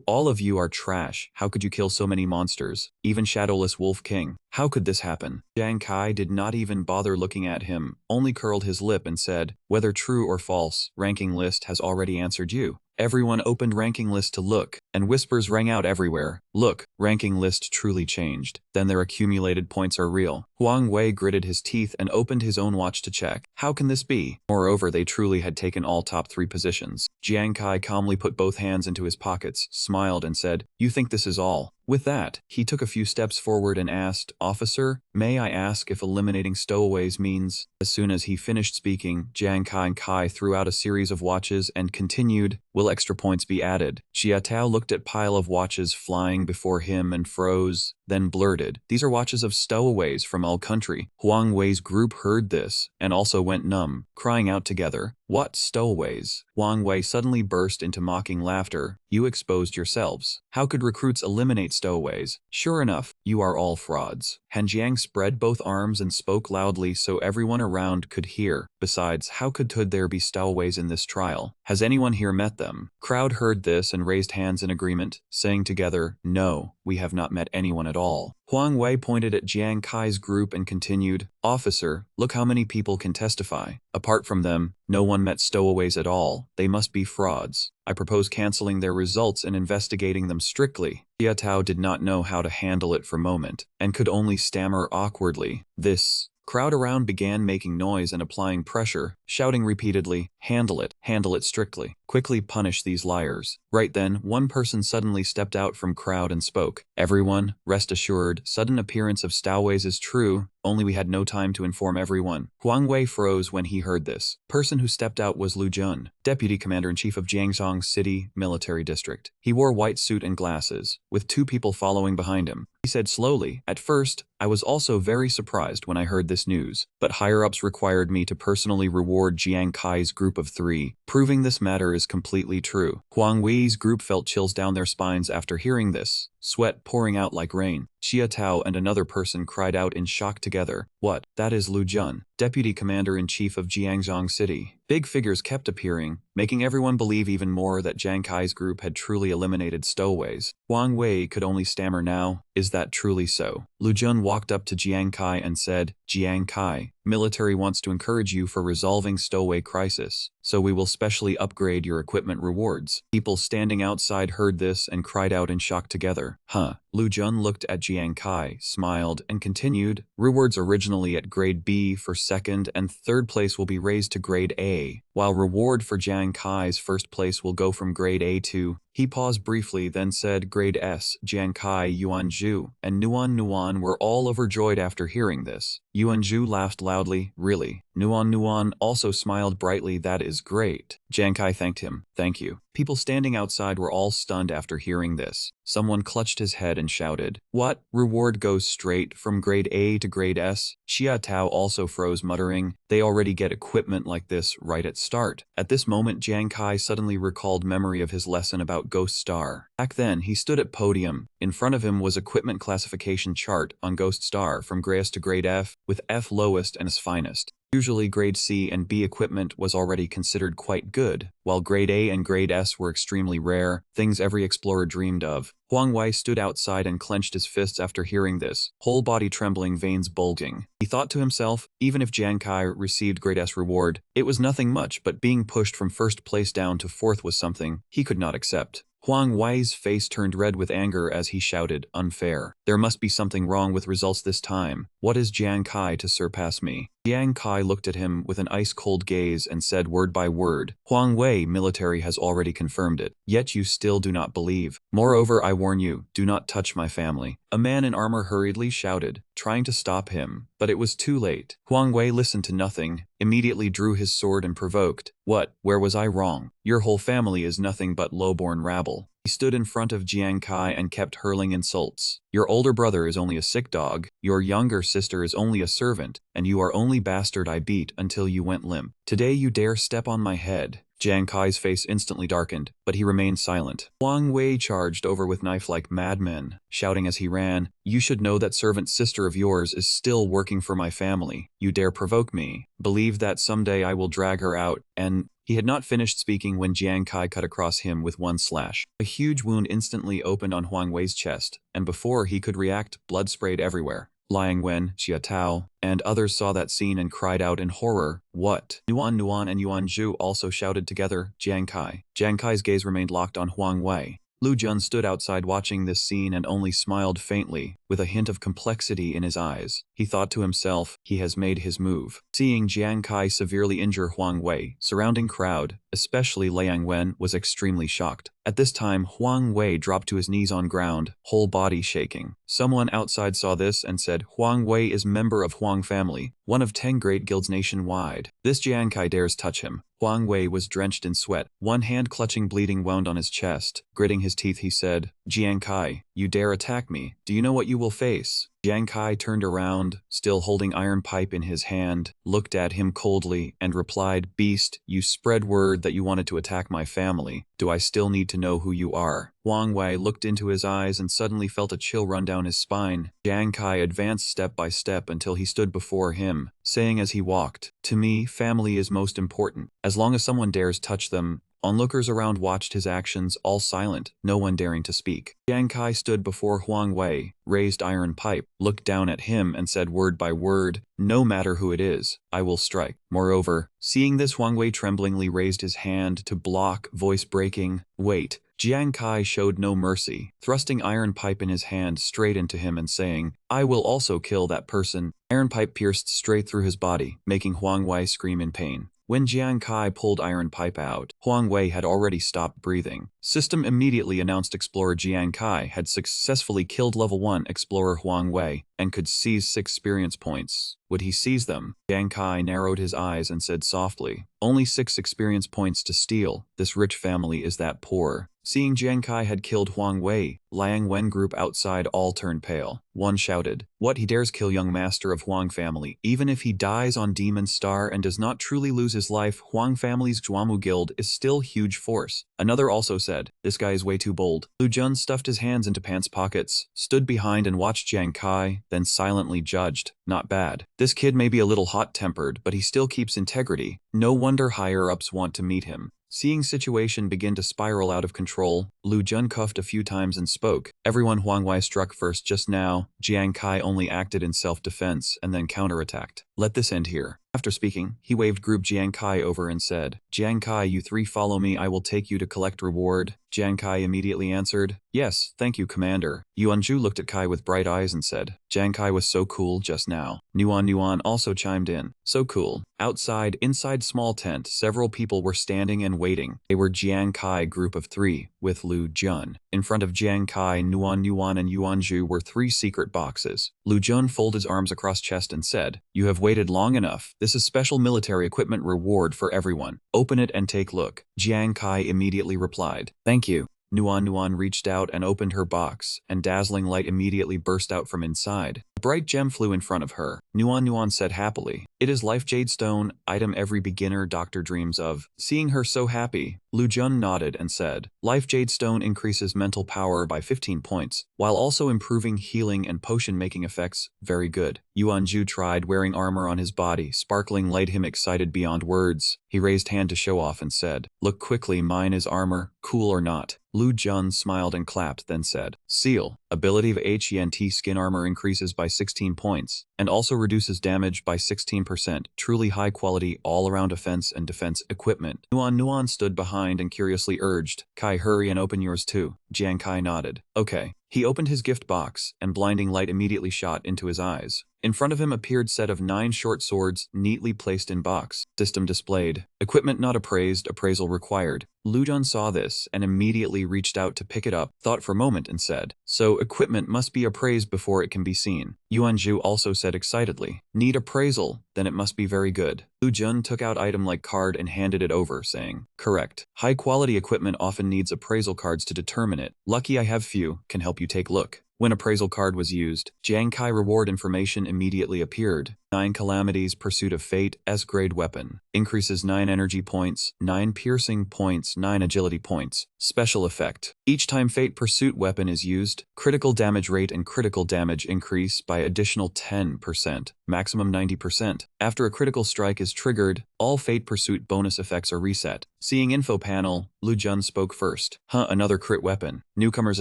All of you are trash. How could you kill so many monsters? Even shadowless wolf king. How could this happen? Jiang Kai did not even bother looking at him, only curled his lip and said, Whether true or false, ranking list has already answered you. Everyone opened ranking list to look, and whispers rang out everywhere. Look, ranking list truly changed. Then their accumulated points are real. Huang Wei gritted his teeth and opened his own watch to check. How can this be? Moreover, they truly had taken all top 3 positions. Jiang Kai calmly put both hands into his pockets, smiled and said, You think this is all? With that, he took a few steps forward and asked, Officer, may I ask if eliminating stowaways means? As soon as he finished speaking, Jiang Kai threw out a series of watches and continued, Will extra points be added? Xia Tao looked at pile of watches flying before him and froze, then blurted, These are watches of stowaways from all country. Huang Wei's group heard this, and also went numb, crying out together, What stowaways? Huang Wei suddenly burst into mocking laughter. You exposed yourselves. How could recruits eliminate stowaways? Sure enough, you are all frauds. Han Jiang spread both arms and spoke loudly so everyone around could hear. Besides, how could there be stowaways in this trial? Has anyone here met them? Crowd heard this and raised hands in agreement, saying together, No, we have not met anyone at all. Huang Wei pointed at Jiang Kai's group and continued, Officer, look how many people can testify. Apart from them, no one met stowaways at all. They must be frauds. I propose canceling their results and investigating them strictly. Xia Tao did not know how to handle it for a moment, and could only stammer awkwardly, This. Crowd around began making noise and applying pressure, shouting repeatedly, handle it strictly. Quickly punish these liars. Right then, one person suddenly stepped out from crowd and spoke. Everyone, rest assured, sudden appearance of stowaways is true, only we had no time to inform everyone. Huang Wei froze when he heard this. Person who stepped out was Lu Jun, Deputy Commander-in-Chief of Jiangzhong City Military District. He wore white suit and glasses, with 2 people following behind him. He said slowly, At first, I was also very surprised when I heard this news, but higher-ups required me to personally reward Jiang Kai's group of 3, proving this matter is completely true. Huang Wei's group felt chills down their spines after hearing this, sweat pouring out like rain. Xia Tao and another person cried out in shock together, What? That is Lu Jun, Deputy Commander-in-Chief of Jiangzhong City. Big figures kept appearing, making everyone believe even more that Jiang Kai's group had truly eliminated stowaways. Huang Wei could only stammer now, Is that truly so? Lu Jun walked up to Jiang Kai and said, Jiang Kai, military wants to encourage you for resolving stowaway crisis, so we will specially upgrade your equipment rewards. People standing outside heard this and cried out in shock together. Huh. Lu Jun looked at Jiang Kai, smiled, and continued, Rewards originally at grade B for 2nd and 3rd place will be raised to grade A, while reward for Jiang Kai's 1st place will go from grade A to He paused briefly, then said grade S. Jian Kai, Yuan Zhu, and Nuan were all overjoyed after hearing this. Yuan Zhu laughed loudly. Really? Nuan also smiled brightly. That is great. Jian Kai thanked him. Thank you. People standing outside were all stunned after hearing this. Someone clutched his head and shouted, "What? Reward goes straight from grade A to grade S?" Xia Tao also froze, muttering, "They already get equipment like this right at start." At this moment, Jiang Kai suddenly recalled memory of his lesson about Ghost Star. Back then, he stood at podium. In front of him was equipment classification chart on Ghost Star from grade S to grade F, with F lowest and S finest. Usually grade C and B equipment was already considered quite good, while grade A and grade S were extremely rare, things every explorer dreamed of. Huang Wei stood outside and clenched his fists after hearing this, whole body trembling, veins bulging. He thought to himself, even if Jiang Kai received grade S reward, it was nothing much, but being pushed from first place down to fourth was something he could not accept. Huang Wei's face turned red with anger as he shouted, "Unfair. There must be something wrong with results this time. What is Jiang Kai to surpass me?" Jiang Kai looked at him with an ice-cold gaze and said word by word, "Huang Wei military has already confirmed it, yet you still do not believe. Moreover, I warn you, do not touch my family." A man in armor hurriedly shouted, trying to stop him, but it was too late. Huang Wei listened to nothing, immediately drew his sword and provoked, "What? Where was I wrong? Your whole family is nothing but low-born rabble." He stood in front of Jiang Kai and kept hurling insults. "Your older brother is only a sick dog, your younger sister is only a servant, and you are only bastard I beat until you went limp. Today you dare step on my head." Jiang Kai's face instantly darkened, but he remained silent. Huang Wei charged over with knife like madmen, shouting as he ran, "You should know that servant sister of yours is still working for my family. You dare provoke me. Believe that someday I will drag her out, and..." He had not finished speaking when Jiang Kai cut across him with one slash. A huge wound instantly opened on Huang Wei's chest, and before he could react, blood sprayed everywhere. Liang Wen, Xia Tao, and others saw that scene and cried out in horror, "What?" Nuan and Yuan Zhu also shouted together, "Jiang Kai." Jiang Kai's gaze remained locked on Huang Wei. Lu Jun stood outside watching this scene and only smiled faintly, with a hint of complexity in his eyes. He thought to himself, he has made his move. Seeing Jiang Kai severely injure Huang Wei, surrounding crowd, especially Liang Wen, was extremely shocked. At this time, Huang Wei dropped to his knees on ground, whole body shaking. Someone outside saw this and said, "Huang Wei is member of Huang family, one of 10 great guilds nationwide. This Jiang Kai dares touch him." Huang Wei was drenched in sweat, one hand clutching bleeding wound on his chest. Gritting his teeth, he said, "Jiang Kai, you dare attack me. Do you know what you will face?" Jiang Kai turned around, still holding iron pipe in his hand, looked at him coldly, and replied, "Beast, you spread word that you wanted to attack my family. Do I still need to know who you are?" Huang Wei looked into his eyes and suddenly felt a chill run down his spine. Jiang Kai advanced step by step until he stood before him, saying as he walked, "To me, family is most important. As long as someone dares touch them..." Onlookers around watched his actions, all silent, no one daring to speak. Jiang Kai stood before Huang Wei, raised iron pipe, looked down at him and said word by word, "No matter who it is, I will strike." Moreover, seeing this, Huang Wei tremblingly raised his hand to block, voice breaking, "Wait." Jiang Kai showed no mercy, thrusting iron pipe in his hand straight into him and saying, "I will also kill that person." Iron pipe pierced straight through his body, making Huang Wei scream in pain. When Jiang Kai pulled iron pipe out, Huang Wei had already stopped breathing. System immediately announced Explorer Jiang Kai had successfully killed level 1 Explorer Huang Wei and could seize 6 experience points. Would he seize them? Jiang Kai narrowed his eyes and said softly, "Only 6 experience points to steal. This rich family is that poor." Seeing Jiang Kai had killed Huang Wei, Liang Wen group outside all turned pale. One shouted, "What, he dares kill young master of Huang family, even if he dies on Demon Star and does not truly lose his life. Huang family's Zhuamu guild is still huge force." Another also said, "This guy is way too bold." Lu Jun stuffed his hands into pants pockets, stood behind and watched Jiang Kai, then silently judged, "Not bad. This kid may be a little hot-tempered, but he still keeps integrity. No wonder higher-ups want to meet him." Seeing situation begin to spiral out of control, Lu Jun coughed a few times and spoke. "Everyone Huang Wei struck first just now. Jiang Kai only acted in self-defense and then counterattacked. Let this end here." After speaking, he waved group Jiang Kai over and said, "Jiang Kai, you 3 follow me, I will take you to collect reward." Jiang Kai immediately answered, "Yes, thank you, Commander." Yuanju looked at Kai with bright eyes and said, "Jiang Kai was so cool just now." Nuan also chimed in, "So cool." Outside, inside small tent, several people were standing and waiting. They were Jiang Kai group of 3, with Lu Jun. In front of Jiang Kai, Nuan, and Yuanju were 3 secret boxes. Lu Jun folded his arms across chest and said, "You have waited long enough. This is special military equipment reward for everyone. Open it and take a look." Jiang Kai immediately replied, "Thank you." Nuan reached out and opened her box, and dazzling light immediately burst out from inside. A bright gem flew in front of her. Nuan said happily, "It is Life Jade Stone, item every beginner doctor dreams of." Seeing her so happy, Lu Jun nodded and said, "Life Jade Stone increases mental power by 15 points, while also improving healing and potion-making effects. Very good." Yuanju tried wearing armor on his body. Sparkling light him excited beyond words. He raised hand to show off and said, "Look quickly, mine is armor, cool or not?" Lu Jun smiled and clapped, then said, "Seal. Ability of HENT skin armor increases by 16 points, and also reduces damage by 16%. Truly high quality all-around offense and defense equipment." Nuan stood behind and curiously urged, "Kai, hurry and open yours too." Jiang Kai nodded. "Okay." He opened his gift box, and blinding light immediately shot into his eyes. In front of him appeared set of 9 short swords, neatly placed in box. System displayed. Equipment not appraised, appraisal required. Lu Jun saw this, and immediately reached out to pick it up, thought for a moment and said, "So equipment must be appraised before it can be seen." Yuanju also said excitedly, "Need appraisal? Then it must be very good." Lu Jun took out item like card and handed it over, saying, "Correct. High quality equipment often needs appraisal cards to determine it. Lucky I have few, can help you take a look." When appraisal card was used, Jiang Kai reward information immediately appeared. 9 calamities, pursuit of fate, S-grade weapon. Increases 9 energy points, 9 piercing points, 9 agility points. Special effect. Each time fate pursuit weapon is used, critical damage rate and critical damage increase by additional 10%, maximum 90%. After a critical strike is triggered, all fate pursuit bonus effects are reset. Seeing info panel, Lu Jun spoke first. Another crit weapon. Newcomers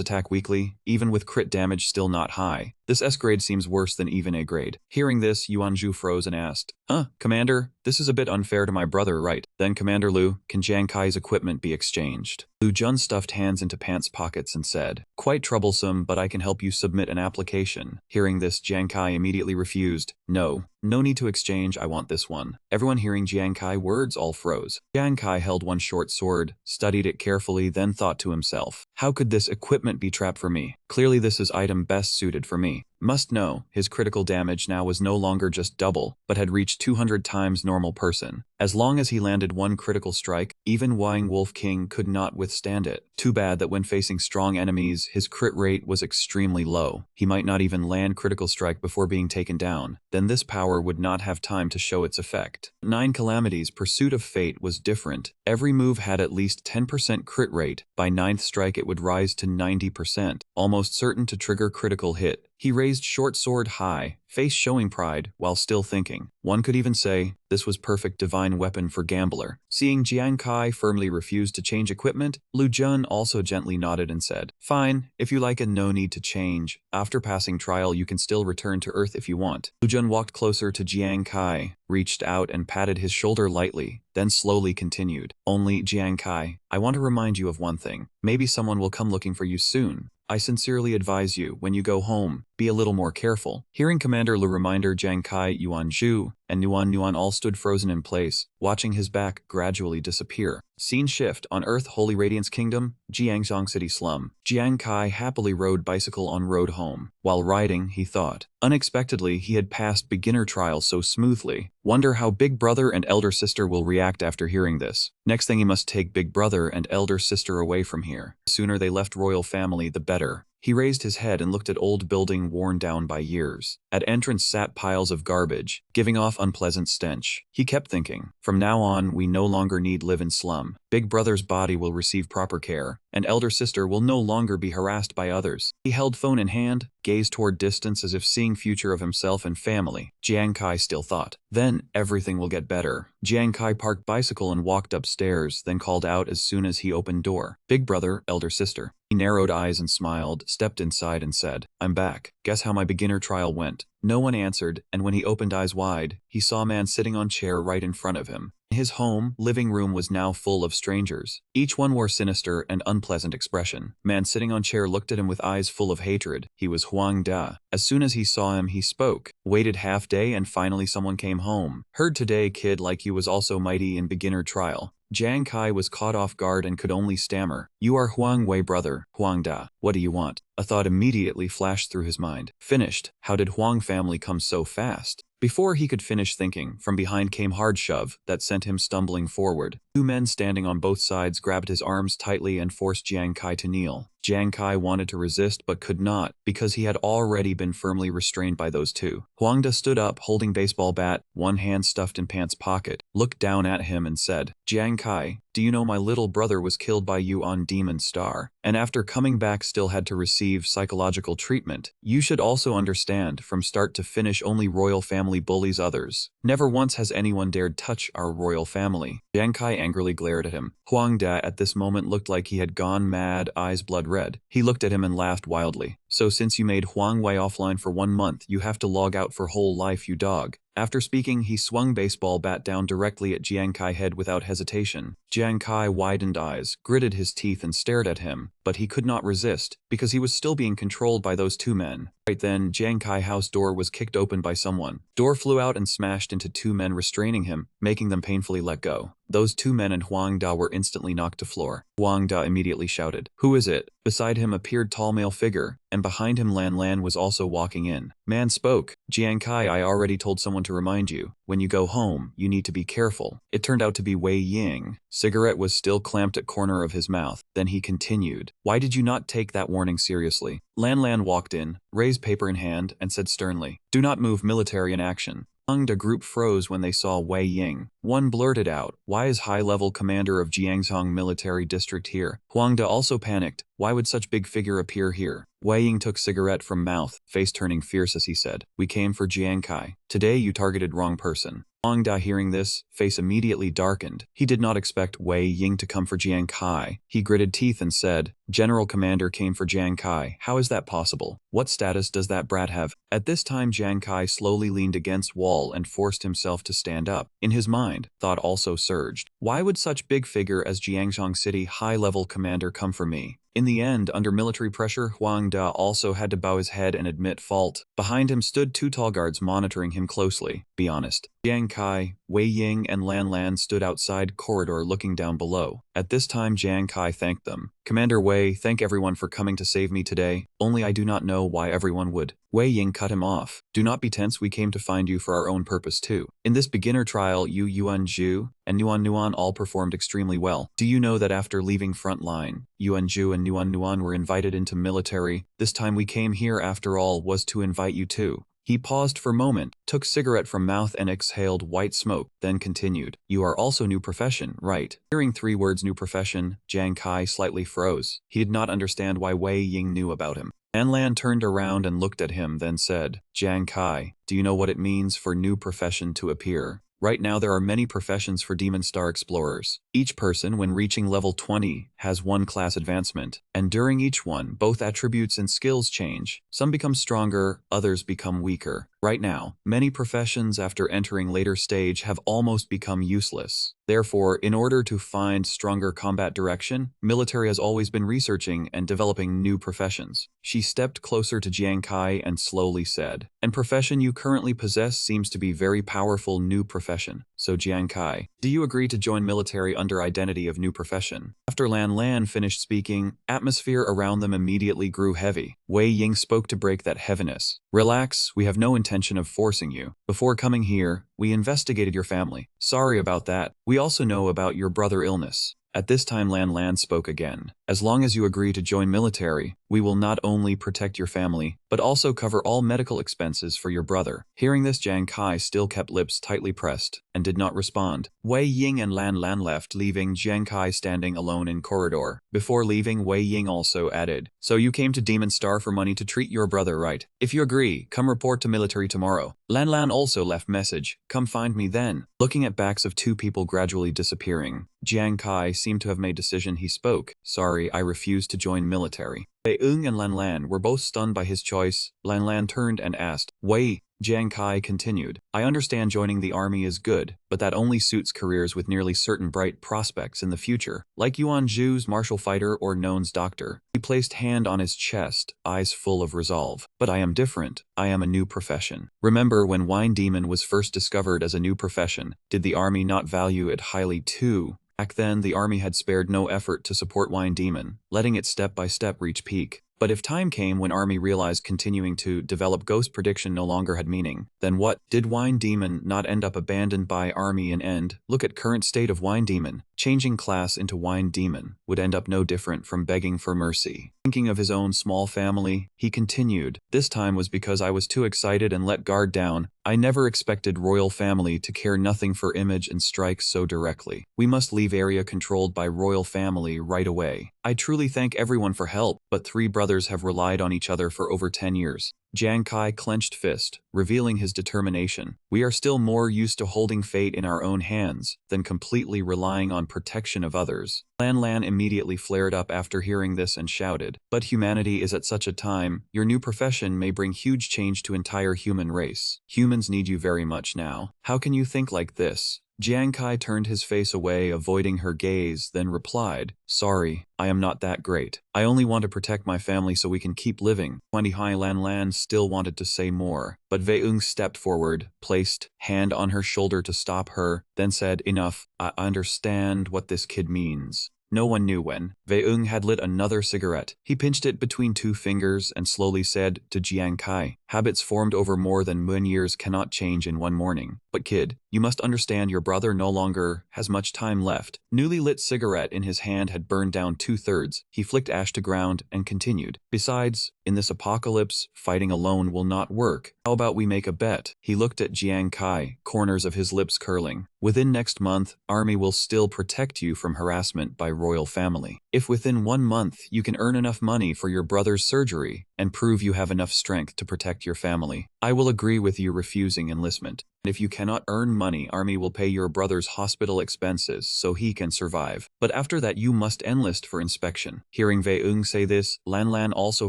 attack weakly, even with crit damage still not high. This S-grade seems worse than even A-grade. Hearing this, Yuanju froze and asked, Commander, this is a bit unfair to my brother, right?" Then Commander Lu, "Can Jiang Kai's equipment be exchanged?" Lu Jun stuffed hands into pants pockets and said, "Quite troublesome, but I can help you submit an application." Hearing this, Jiang Kai immediately refused. No need to exchange, I want this one." Everyone hearing Jiang Kai words all froze. Jiang Kai held one short sword, studied it carefully, then thought to himself, "How could this equipment be trapped for me? Clearly this is item best suited for me." Must know, his critical damage now was no longer just double, but had reached 200 times normal person. As long as he landed one critical strike, even Wang Wolf King could not withstand it. Too bad that when facing strong enemies, his crit rate was extremely low. He might not even land critical strike before being taken down. Then this power would not have time to show its effect. 9 calamities, pursuit of fate was different. Every move had at least 10% crit rate. By 9th strike it would rise to 90%, almost certain to trigger critical hit. He raised short sword high, face showing pride, while still thinking. One could even say, this was perfect divine weapon for gambler. Seeing Jiang Kai firmly refused to change equipment, Lu Jun also gently nodded and said, "Fine, if you like and no need to change. After passing trial you can still return to Earth if you want." Lu Jun walked closer to Jiang Kai, reached out and patted his shoulder lightly, then slowly continued, "Only, Jiang Kai, I want to remind you of one thing. Maybe someone will come looking for you soon. I sincerely advise you, when you go home, be a little more careful." Hearing Commander Lu reminder, Jiang Kai, Yuanju, and Nuan all stood frozen in place, watching his back gradually disappear. Scene shift on Earth, Holy Radiance Kingdom, Jiangzhong City slum. Jiang Kai happily rode bicycle on road home. While riding, he thought. Unexpectedly, he had passed beginner trial so smoothly. Wonder how big brother and elder sister will react after hearing this. Next thing, he must take big brother and elder sister away from here. The sooner they left royal family, the better. He raised his head and looked at old building worn down by years. At entrance sat piles of garbage, giving off unpleasant stench. He kept thinking, from now on we no longer need live in slum. Big brother's body will receive proper care, and elder sister will no longer be harassed by others. He held phone in hand, gazed toward distance as if seeing future of himself and family. Jiang Kai still thought, then everything will get better. Jiang Kai parked bicycle and walked upstairs, then called out as soon as he opened door, "Big brother, elder sister." He narrowed eyes and smiled, stepped inside and said, "I'm back." Guess how my beginner trial went? No one answered, and when he opened eyes wide, he saw a man sitting on a chair right in front of him. His living room was now full of strangers. Each one wore sinister and unpleasant expression. Man sitting on chair looked at him with eyes full of hatred. He was Huang Da. As soon as he saw him, he spoke. Waited half day and finally someone came home. Heard today kid like you was also mighty in beginner trial. Jiang Kai was caught off guard and could only stammer. You are Huang Wei brother, Huang Da. What do you want? A thought immediately flashed through his mind. Finished. How did Huang family come so fast? Before he could finish thinking, from behind came hard shove that sent him stumbling forward. Two men standing on both sides grabbed his arms tightly and forced Jiang Kai to kneel. Jiang Kai wanted to resist but could not, because he had already been firmly restrained by those two. Huang Da stood up, holding baseball bat, one hand stuffed in pants pocket, looked down at him and said, Jiang Kai, do you know my little brother was killed by you on Demon Star, and after coming back still had to receive psychological treatment? You should also understand, from start to finish only royal family bullies others. Never once has anyone dared touch our royal family. Jiang Kai angrily glared at him. Huang Da at this moment looked like he had gone mad, eyes blood red. He looked at him and laughed wildly. So since you made Huang Wei offline for 1 month, you have to log out for whole life, you dog. After speaking, he swung baseball bat down directly at Jiang Kai's head without hesitation. Jiang Kai widened eyes, gritted his teeth and stared at him, but he could not resist, because he was still being controlled by those two men. Right then, Jiang Kai's house door was kicked open by someone. Door flew out and smashed into two men restraining him, making them painfully let go. Those two men and Huang Da were instantly knocked to floor. Huang Da immediately shouted, Who is it? Beside him appeared tall male figure, and behind him Lan Lan was also walking in. Man spoke, Jiang Kai, I already told someone to remind you, when you go home, you need to be careful. It turned out to be Wei Ying. Cigarette was still clamped at corner of his mouth. Then he continued, Why did you not take that warning seriously? Lan Lan walked in, raised paper in hand, and said sternly, Do not move, military in action. The group froze when they saw Wei Ying. One blurted out, Why is high-level commander of Jiangzhong military district here? Huang Da also panicked. Why would such big figure appear here? Wei Ying took cigarette from mouth, face turning fierce as he said, We came for Jiang Kai. Today you targeted wrong person. Huang Da hearing this, face immediately darkened. He did not expect Wei Ying to come for Jiang Kai. He gritted teeth and said, General Commander came for Jiang Kai. How is that possible? What status does that brat have? At this time Jiang Kai slowly leaned against wall and forced himself to stand up. In his mind, thought also surged. Why would such big figure as Jiangzhong City high-level commander come for me? In the end, under military pressure, Huang Da also had to bow his head and admit fault. Behind him stood two tall guards monitoring him closely. Be honest. Jiang Kai, Wei Ying and Lan Lan stood outside corridor looking down below. At this time Jiang Kai thanked them. Commander Wei, thank everyone for coming to save me today, only I do not know why everyone would. Wei Ying cut him off. Do not be tense, we came to find you for our own purpose too. In this beginner trial, you Yuan Zhu and Nuan all performed extremely well. Do you know that after leaving front line, Yuan Zhu and Nuan were invited into military? This time we came here after all was to invite you too. He paused for a moment, took cigarette from mouth and exhaled white smoke, then continued. You are also new profession, right? Hearing three words new profession, Jiang Kai slightly froze. He did not understand why Wei Ying knew about him. Lan Lan turned around and looked at him, then said, Jiang Kai, do you know what it means for new profession to appear? Right now there are many professions for Demon Star explorers. Each person, when reaching level 20, has one class advancement, and during each one, both attributes and skills change. Some become stronger, others become weaker. Right now, many professions after entering later stage have almost become useless. Therefore, in order to find stronger combat direction, military has always been researching and developing new professions. She stepped closer to Jiang Kai and slowly said, And profession you currently possess seems to be very powerful new profession. So Jiang Kai, do you agree to join military under identity of new profession? After Lan Lan finished speaking, atmosphere around them immediately grew heavy. Wei Ying spoke to break that heaviness. Relax, we have no intention of forcing you. Before coming here, we investigated your family. Sorry about that. We also know about your brother illness. At this time Lan Lan spoke again. As long as you agree to join military, we will not only protect your family, but also cover all medical expenses for your brother. Hearing this, Jiang Kai still kept lips tightly pressed and did not respond. Wei Ying and Lan Lan left, leaving Jiang Kai standing alone in corridor. Before leaving, Wei Ying also added, So you came to Demon Star for money to treat your brother, right? If you agree, come report to military tomorrow. Lan Lan also left message, Come find me then. Looking at backs of two people gradually disappearing, Jiang Kai seemed to have made decision. He spoke, Sorry, I refuse to join military. Baeung and Lan Lan were both stunned by his choice. Lan Lan turned and asked, "Wait." Jiang Kai continued, "I understand joining the army is good, but that only suits careers with nearly certain bright prospects in the future, like Yuan Zhu's martial fighter or Noan's doctor." He placed hand on his chest, eyes full of resolve. "But I am different. I am a new profession." Remember when Wine Demon was first discovered as a new profession, did the army not value it highly too? Back then, the army had spared no effort to support Wine Demon, letting it step by step reach peak. But if time came when army realized continuing to develop ghost prediction no longer had meaning, then what? Did Wine Demon not end up abandoned by army in end? Look at current state of Wine Demon. Changing class into Wine Demon would end up no different from begging for mercy. Thinking of his own small family, he continued, "This time was because I was too excited and let guard down. I never expected royal family to care nothing for image and strike so directly. We must leave area controlled by royal family right away. I truly thank everyone for help, but three brothers have relied on each other for over 10 years. Jiang Kai clenched fist, revealing his determination. "We are still more used to holding fate in our own hands than completely relying on protection of others." Lan Lan immediately flared up after hearing this and shouted, "But humanity is at such a time. Your new profession may bring huge change to entire human race. Humans need you very much now. How can you think like this?" Jiang Kai turned his face away, avoiding her gaze, then replied, "Sorry, I am not that great. I only want to protect my family so we can keep living." 20 Hai Lan Lan still wanted to say more, but Veung stepped forward, placed hand on her shoulder to stop her, then said, "Enough, I understand what this kid means." No one knew when. Veung had lit another cigarette. He pinched it between two fingers and slowly said to Jiang Kai, "Habits formed over more than moon years cannot change in one morning. But kid, you must understand your brother no longer has much time left." Newly lit cigarette in his hand had burned down 2/3. He flicked ash to ground and continued, "Besides, in this apocalypse, fighting alone will not work. How about we make a bet?" He looked at Jiang Kai, corners of his lips curling. "Within next month, army will still protect you from harassment by royal family. If within 1 month you can earn enough money for your brother's surgery and prove you have enough strength to protect your family, I will agree with you refusing enlistment. And if you cannot earn money, army will pay your brother's hospital expenses so he can survive. But after that you must enlist for inspection." Hearing Veung say this, Lan Lan also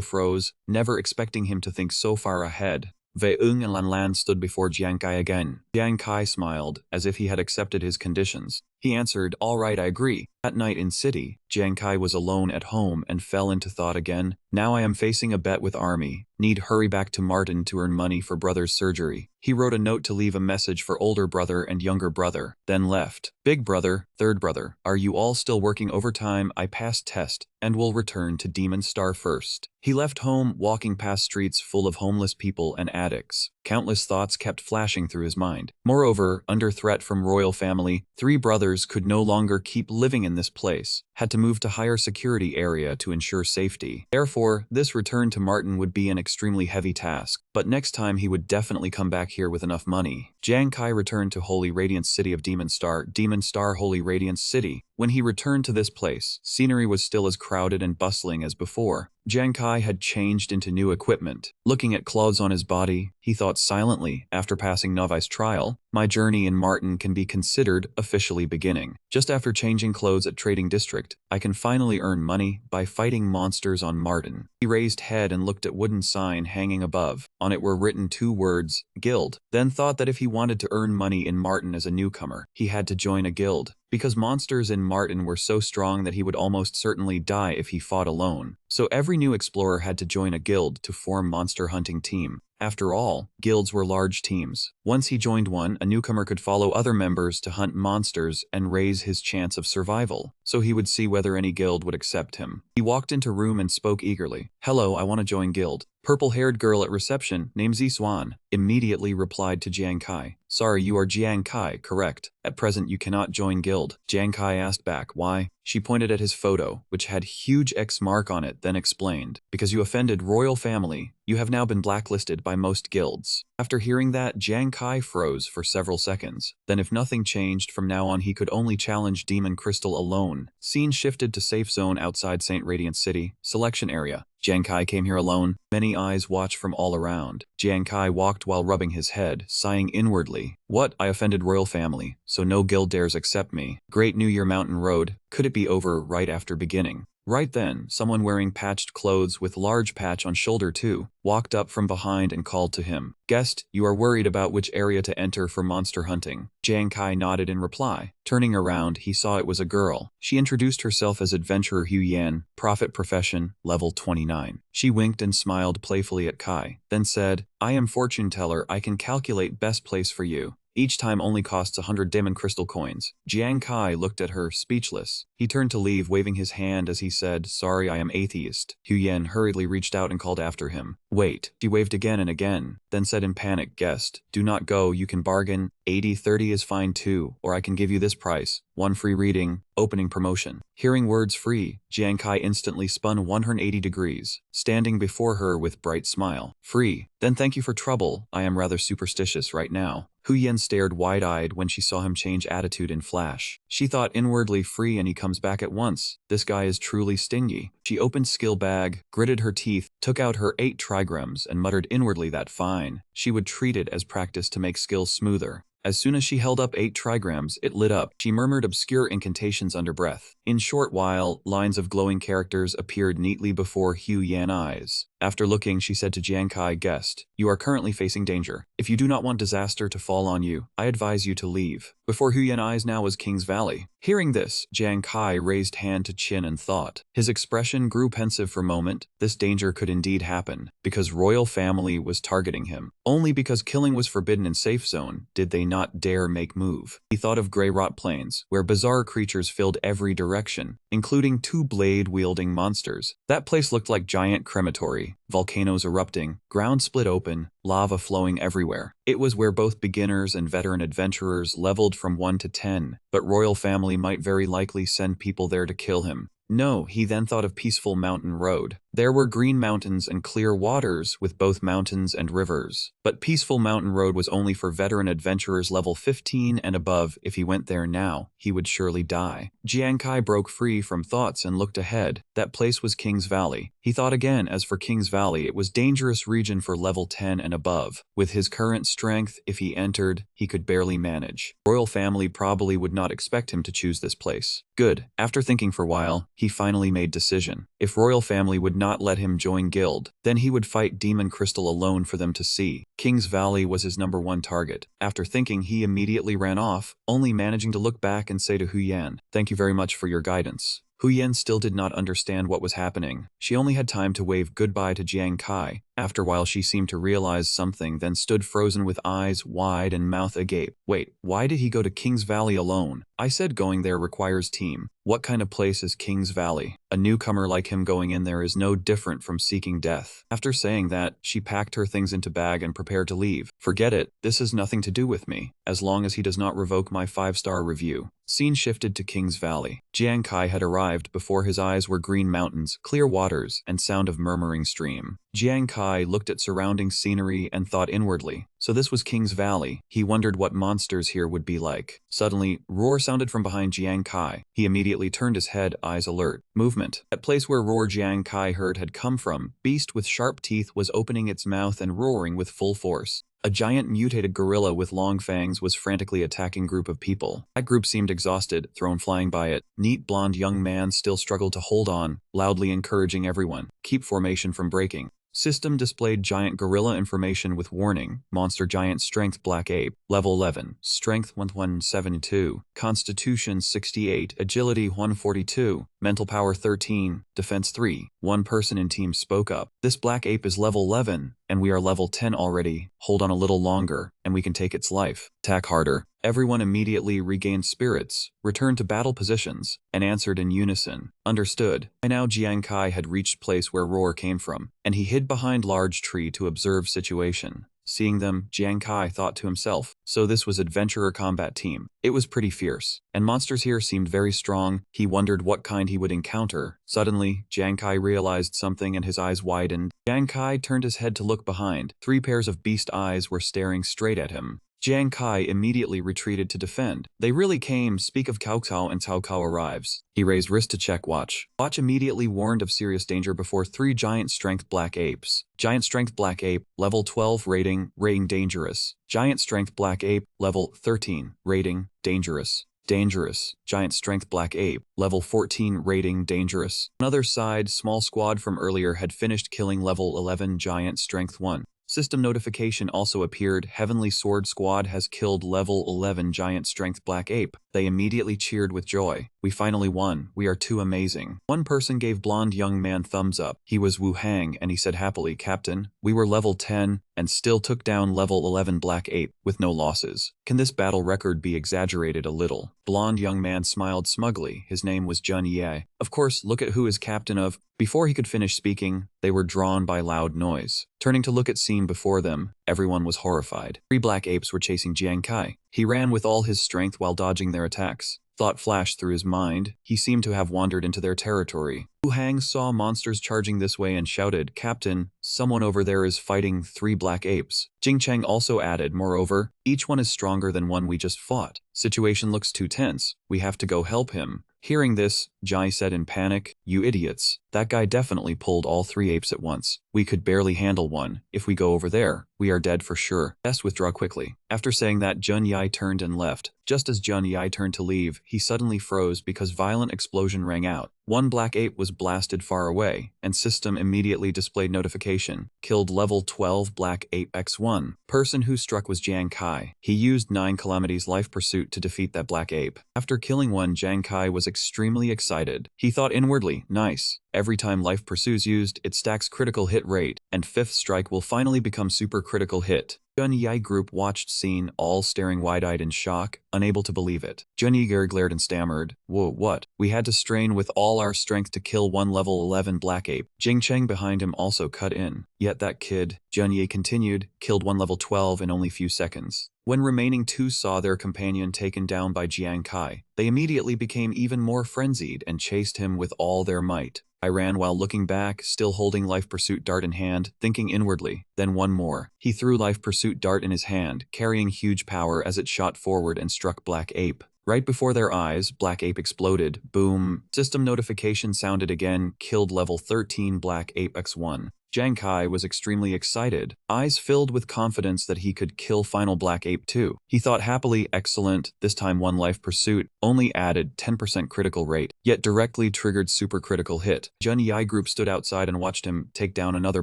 froze, never expecting him to think so far ahead. Veung and Lan Lan stood before Jiang Kai again. Jiang Kai smiled, as if he had accepted his conditions. He answered, "All right, I agree." That night in city, Jiang Kai was alone at home and fell into thought again. "Now I am facing a bet with army. Need hurry back to Martin to earn money for brother's surgery." He wrote a note to leave a message for older brother and younger brother, then left. "Big brother, third brother, are you all still working overtime? I passed test and will return to Demon Star first." He left home, walking past streets full of homeless people and addicts. Countless thoughts kept flashing through his mind. Moreover, under threat from royal family, three brothers could no longer keep living in this place, had to move to higher security area to ensure safety. Therefore, this return to Martin would be an extremely heavy task, but next time he would definitely come back here with enough money. Jiang Kai returned to Holy Radiance City of Demon Star, Holy Radiance City. When he returned to this place, scenery was still as crowded and bustling as before. Jiang Kai had changed into new equipment. Looking at clothes on his body, he thought silently, after passing novice trial, "My journey in Martin can be considered officially beginning. Just after changing clothes at Trading District, I can finally earn money by fighting monsters on Martin." He raised head and looked at wooden sign hanging above. On it were written 2 words, "Guild," then thought that if he wanted to earn money in Martin as a newcomer, he had to join a guild, because monsters in Martin were so strong that he would almost certainly die if he fought alone. So every new explorer had to join a guild to form monster hunting team. After all, guilds were large teams. Once he joined one, a newcomer could follow other members to hunt monsters and raise his chance of survival, so he would see whether any guild would accept him. He walked into room and spoke eagerly. "Hello, I want to join guild." Purple-haired girl at reception, named Ziswan, immediately replied to Jiang Kai, "Sorry, you are Jiang Kai, correct? At present you cannot join guild." Jiang Kai asked back, "Why?" She pointed at his photo, which had huge X mark on it, then explained, "Because you offended royal family, you have now been blacklisted by most guilds." After hearing that, Jiang Kai froze for several seconds. Then if nothing changed from now on, he could only challenge Demon Crystal alone. Scene shifted to safe zone outside St. Radiant City, selection area. Jiang Kai came here alone. Many eyes watched from all around. Jiang Kai walked while rubbing his head, sighing inwardly. "What? I offended royal family, so no guild dares accept me. Great New Year Mountain Road. Could it be over right after beginning?" Right then, someone wearing patched clothes with large patch on shoulder too, walked up from behind and called to him. Guest, you are worried about which area to enter for monster hunting. Jiang Kai nodded in reply. Turning around, he saw it was a girl. She introduced herself as Adventurer Hu Yan, Prophet Profession, level 29. She winked and smiled playfully at Kai, then said, I am fortune teller, I can calculate best place for you. Each time only costs 100 diamond crystal coins. Jiang Kai looked at her, speechless. He turned to leave, waving his hand as he said, sorry, I am atheist. Hu Yan hurriedly reached out and called after him. Wait. She waved again and again, then said in panic, guest, do not go, you can bargain. 80-30 is fine too, or I can give you this price. One free reading, opening promotion. Hearing words free, Jiang Kai instantly spun 180 degrees, standing before her with bright smile. Free, then thank you for trouble, I am rather superstitious right now. Hu Yan stared wide-eyed when she saw him change attitude in flash. She thought inwardly, free and he comes back at once. This guy is truly stingy. She opened skill bag, gritted her teeth, took out her 8 trigrams and muttered inwardly that fine. She would treat it as practice to make skills smoother. As soon as she held up 8 trigrams, it lit up. She murmured obscure incantations under breath. In short while, lines of glowing characters appeared neatly before Hu Yan's eyes. After looking, she said to Jiang Kai, guest, you are currently facing danger. If you do not want disaster to fall on you, I advise you to leave. Before Hu Yan's eyes now was King's Valley. Hearing this, Jiang Kai raised hand to chin and thought. His expression grew pensive for a moment. This danger could indeed happen, because royal family was targeting him. Only because killing was forbidden in safe zone did they not dare make move. He thought of Grey Rot Plains, where bizarre creatures filled every direction, including 2 blade-wielding monsters. That place looked like giant crematory. Volcanoes erupting, ground split open, lava flowing everywhere. It was where both beginners and veteran adventurers leveled from 1 to 10, but royal family might very likely send people there to kill him. No, he then thought of Peaceful Mountain Road. There were green mountains and clear waters with both mountains and rivers. But Peaceful Mountain Road was only for veteran adventurers level 15 and above. If he went there now, he would surely die. Jiang Kai broke free from thoughts and looked ahead. That place was King's Valley. He thought again, as for King's Valley, it was dangerous region for level 10 and above. With his current strength, if he entered, he could barely manage. Royal family probably would not expect him to choose this place. Good. After thinking for a while, he finally made decision. If royal family would not let him join guild, then he would fight Demon Crystal alone for them to see. King's Valley was his #1 target. After thinking, he immediately ran off, only managing to look back and say to Hu Yan, thank you very much for your guidance. Hu Yan still did not understand what was happening. She only had time to wave goodbye to Jiang Kai. After a while she seemed to realize something, then stood frozen with eyes wide and mouth agape. Wait, why did he go to King's Valley alone? I said going there requires team. What kind of place is King's Valley? A newcomer like him going in there is no different from seeking death. After saying that, she packed her things into bag and prepared to leave. Forget it, this has nothing to do with me, as long as he does not revoke my 5-star review. Scene shifted to King's Valley. Jiang Kai had arrived. Before his eyes were green mountains, clear waters, and sound of murmuring stream. Jiang Kai looked at surrounding scenery and thought inwardly. So this was King's Valley. He wondered what monsters here would be like. Suddenly, roar sounded from behind Jiang Kai. He immediately turned his head, eyes alert. Movement. That place where roar Jiang Kai heard had come from, beast with sharp teeth was opening its mouth and roaring with full force. A giant mutated gorilla with long fangs was frantically attacking group of people. That group seemed exhausted, thrown flying by it. Neat blonde young man still struggled to hold on, loudly encouraging everyone. Keep formation from breaking. System displayed giant gorilla information with warning. Monster giant strength black ape. Level 11. Strength 1172. Constitution 68. Agility 142. Mental power 13. Defense 3. One person in team spoke up. This black ape is level 11, and we are level 10 already. Hold on a little longer, and we can take its life. Attack harder. Everyone immediately regained spirits, returned to battle positions, and answered in unison. Understood. By now Jiang Kai had reached place where roar came from, and he hid behind large tree to observe situation. Seeing them, Jiang Kai thought to himself, so this was adventurer combat team. It was pretty fierce, and monsters here seemed very strong. He wondered what kind he would encounter. Suddenly, Jiang Kai realized something and his eyes widened. Jiang Kai turned his head to look behind. 3 pairs of beast eyes were staring straight at him. Jiang Kai immediately retreated to defend. They really came. Speak of Cao Cao and Cao Cao arrives. He raised wrist to check watch. Watch immediately warned of serious danger before 3 giant strength black apes. Giant strength black ape, level 12 rating dangerous. Giant strength black ape, level 13 rating dangerous. dangerous, giant strength black ape, level 14 rating dangerous. On the other side, small squad from earlier had finished killing level 11 giant strength 1. System notification also appeared, Heavenly Sword Squad has killed level 11 giant strength black ape. They immediately cheered with joy. We finally won, we are too amazing. One person gave blonde young man thumbs up. He was Wu Hang and he said happily, Captain, we were level 10 and still took down level 11 black ape with no losses. Can this battle record be exaggerated a little? Blonde young man smiled smugly. His name was Jun Ye. Of course, look at who is captain of. Before he could finish speaking, they were drawn by loud noise. Turning to look at scene before them, everyone was horrified. 3 black apes were chasing Jiang Kai. He ran with all his strength while dodging their attacks. Thought flashed through his mind. He seemed to have wandered into their territory. Wu Hang saw monsters charging this way and shouted, Captain, someone over there is fighting 3 black apes. Jing Cheng also added, moreover, each one is stronger than one we just fought. Situation looks too tense. We have to go help him. Hearing this, Jai said in panic, you idiots. That guy definitely pulled all 3 apes at once. We could barely handle one. If we go over there, we are dead for sure. Best withdraw quickly. After saying that, Jun Yai turned and left. Just as Jun Yai turned to leave, he suddenly froze because violent explosion rang out. One black ape was blasted far away, and system immediately displayed notification. Killed level 12 black ape X1. Person who struck was Jiang Kai. He used 9 calamities life pursuit to defeat that black ape. After killing one, Jiang Kai was extremely excited. He thought inwardly, nice. Every time life pursue's used, it stacks critical hit rate, and 5th strike will finally become super critical hit. Jun Yi group watched scene, all staring wide-eyed in shock, unable to believe it. Jun Yi glared and stammered, whoa, what? We had to strain with all our strength to kill one level 11 black ape. Jing Cheng behind him also cut in. Yet that kid, Jun Yi continued, killed one level 12 in only few seconds. When remaining 2 saw their companion taken down by Jiang Kai, they immediately became even more frenzied and chased him with all their might. I ran while looking back, still holding life pursuit dart in hand, thinking inwardly, then one more. He threw life pursuit dart in his hand, carrying huge power as it shot forward and struck black ape. Right before their eyes, black ape exploded. Boom. System notification sounded again, killed level 13 black ape X1. Jiang Kai was extremely excited, eyes filled with confidence that he could kill final black ape too. He thought happily, excellent, this time one life pursuit, only added 10% critical rate, yet directly triggered super critical hit. Jun Yi group stood outside and watched him take down another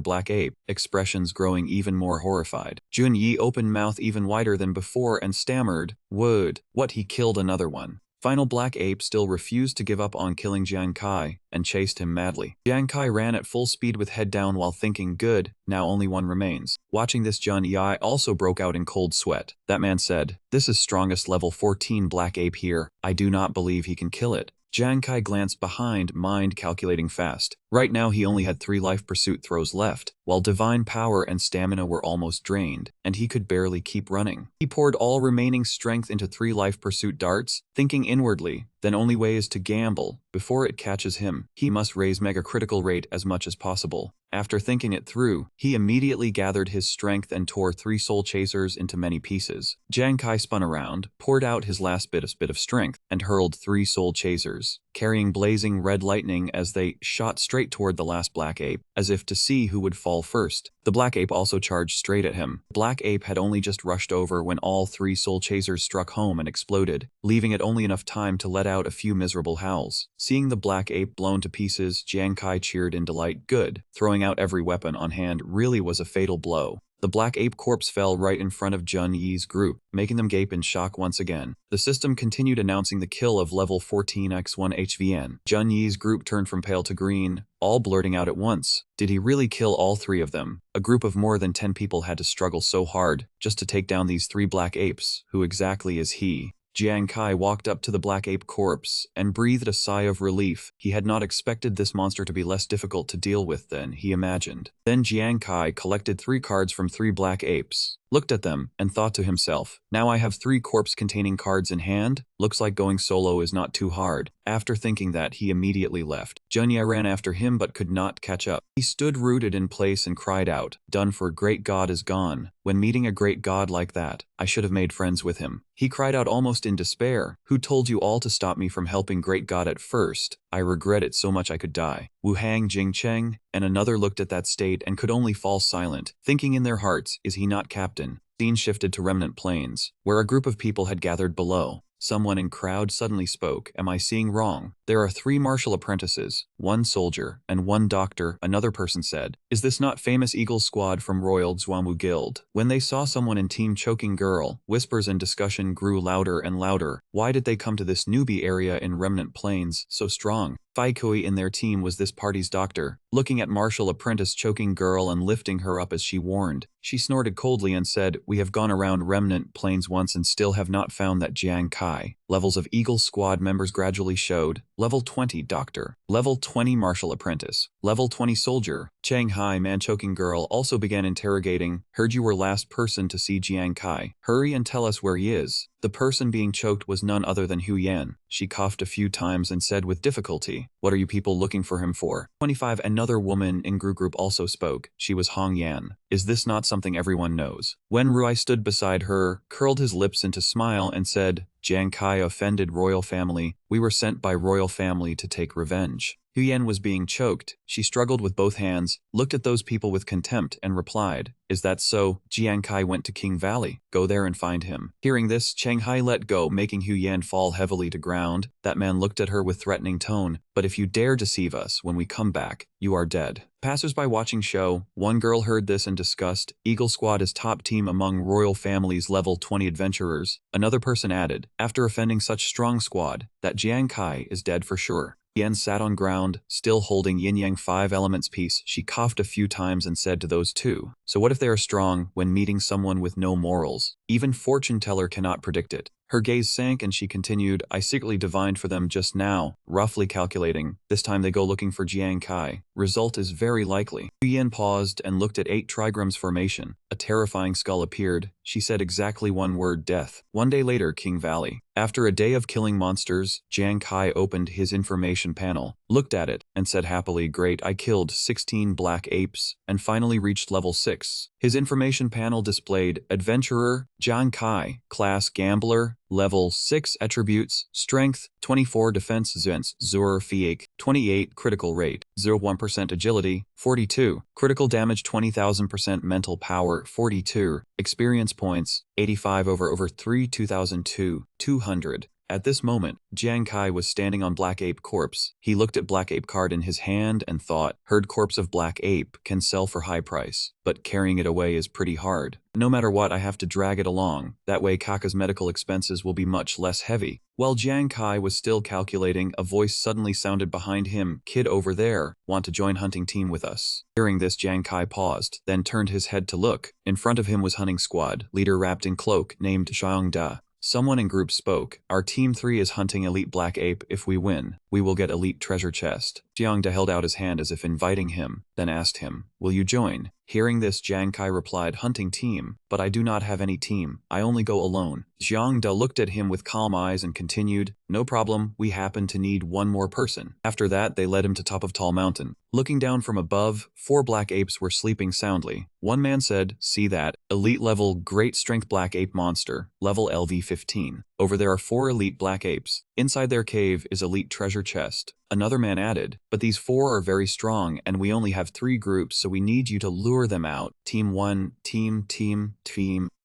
black ape, expressions growing even more horrified. Jun Yi opened mouth even wider than before and stammered, would, what, he killed another one. Final black ape still refused to give up on killing Jiang Kai and chased him madly. Jiang Kai ran at full speed with head down while thinking, good, now only one remains. Watching this, Jun Yi also broke out in cold sweat. That man said, this is strongest level 14 black ape here. I do not believe he can kill it. Jiang Kai glanced behind, mind calculating fast. Right now he only had 3 life pursuit throws left, while divine power and stamina were almost drained, and he could barely keep running. He poured all remaining strength into 3 life pursuit darts, thinking inwardly, then only way is to gamble. Before it catches him, he must raise mega critical rate as much as possible. After thinking it through, he immediately gathered his strength and tore 3 soul chasers into many pieces. Jiang Kai spun around, poured out his last bit of strength, and hurled 3 soul chasers, carrying blazing red lightning as they shot straight toward the last black ape, as if to see who would fall first. The black ape also charged straight at him. Black ape had only just rushed over when all 3 soul chasers struck home and exploded, leaving it only enough time to let out a few miserable howls. Seeing the black ape blown to pieces, Jiang Kai cheered in delight. Good. Throwing out every weapon on hand really was a fatal blow. The black ape corpse fell right in front of Jun Yi's group, making them gape in shock once again. The system continued announcing the kill of level 14 X1 HVN. Jun Yi's group turned from pale to green, all blurting out at once. Did he really kill all 3 of them? A group of more than 10 people had to struggle so hard just to take down these 3 black apes. Who exactly is he? Jiang Kai walked up to the black ape corpse and breathed a sigh of relief. He had not expected this monster to be less difficult to deal with than he imagined. Then Jiang Kai collected 3 cards from 3 black apes, looked at them, and thought to himself, now I have 3 corpse-containing cards in hand. Looks like going solo is not too hard. After thinking that, he immediately left. Jun Yi ran after him but could not catch up. He stood rooted in place and cried out, done for, great god is gone. When meeting a great god like that, I should have made friends with him. He cried out almost in despair, who told you all to stop me from helping great god at first? I regret it so much I could die. Wu Hang, Jing Cheng, and another looked at that state and could only fall silent, thinking in their hearts, is he not captain? Scene shifted to Remnant Plains, where a group of people had gathered below. Someone in crowd suddenly spoke. Am I seeing wrong? There are 3 martial apprentices, 1 soldier, and 1 doctor, another person said. Is this not famous Eagle Squad from Royal Zwamu Guild? When they saw someone in team choking girl, whispers and discussion grew louder and louder. Why did they come to this newbie area in Remnant Plains so strong? Faikui in their team was this party's doctor, looking at martial apprentice choking girl and lifting her up as she warned. She snorted coldly and said, we have gone around Remnant Plains once and still have not found that Jiang Kai. Levels of Eagle Squad members gradually showed. Level 20 Doctor. Level 20 Martial Apprentice. Level 20 Soldier. Shanghai man choking girl also began interrogating. Heard you were last person to see Jiang Kai. Hurry and tell us where he is. The person being choked was none other than Hu Yan. She coughed a few times and said with difficulty, what are you people looking for him for? 25 Another woman in group also spoke. She was Hong Yan. Is this not something everyone knows? Wen Rui stood beside her, curled his lips into smile and said, Jiang Kai offended royal family. We were sent by royal family to take revenge. Hu Yan was being choked. She struggled with both hands, looked at those people with contempt, and replied, is that so? Jiang Kai went to King Valley. Go there and find him. Hearing this, Shanghai let go, making Hu Yan fall heavily to ground. That man looked at her with threatening tone. But if you dare deceive us when we come back, you are dead. Passers-by watching show, one girl heard this and discussed, Eagle Squad is top team among royal families level 20 adventurers. Another person added, after offending such strong squad, that Jiang Kai is dead for sure. Yan sat on ground, still holding yin-yang 5 elements piece. She coughed a few times and said to those 2, so what if they are strong when meeting someone with no morals? Even fortune teller cannot predict it. Her gaze sank and she continued, I secretly divined for them just now, roughly calculating. This time they go looking for Jiang Kai. Result is very likely. Hu Yan paused and looked at 8 trigrams formation. A terrifying skull appeared. She said exactly one word, death. One day later, King Valley. After a day of killing monsters, Jiang Kai opened his information panel, looked at it, and said happily, great, I killed 16 black apes, and finally reached level 6. His information panel displayed Adventurer, Jiang Kai, Class Gambler, Level 6 Attributes, Strength, 24 Defense Zens, Zur Fiek, 28 Critical Rate, 0.1% Agility, 42, Critical Damage 20,000% Mental Power, 42, Experience Points, 85 over 3 2002, 200. At this moment, Jiang Kai was standing on Black Ape corpse. He looked at Black Ape card in his hand and thought, heard corpse of Black Ape can sell for high price, but carrying it away is pretty hard. No matter what, I have to drag it along. That way Kaka's medical expenses will be much less heavy. While Jiang Kai was still calculating, a voice suddenly sounded behind him, kid over there, want to join hunting team with us. Hearing this, Jiang Kai paused, then turned his head to look. In front of him was hunting squad, leader wrapped in cloak, named Xiangda. Someone in group spoke, our team 3 is hunting elite black ape. If we win, we will get elite treasure chest. Xiangda held out his hand as if inviting him, then asked him, will you join? Hearing this, Jiang Kai replied, hunting team, but I do not have any team, I only go alone. Xiangda looked at him with calm eyes and continued, no problem, we happen to need one more person. After that, they led him to top of tall mountain. Looking down from above, 4 black apes were sleeping soundly. One man said, see that, elite level great strength black ape monster, level LV15. Over there are 4 elite black apes. Inside their cave is elite treasure chest. Another man added, but these 4 are very strong and we only have 3 groups, so we need you to lure them out. Team 1, team.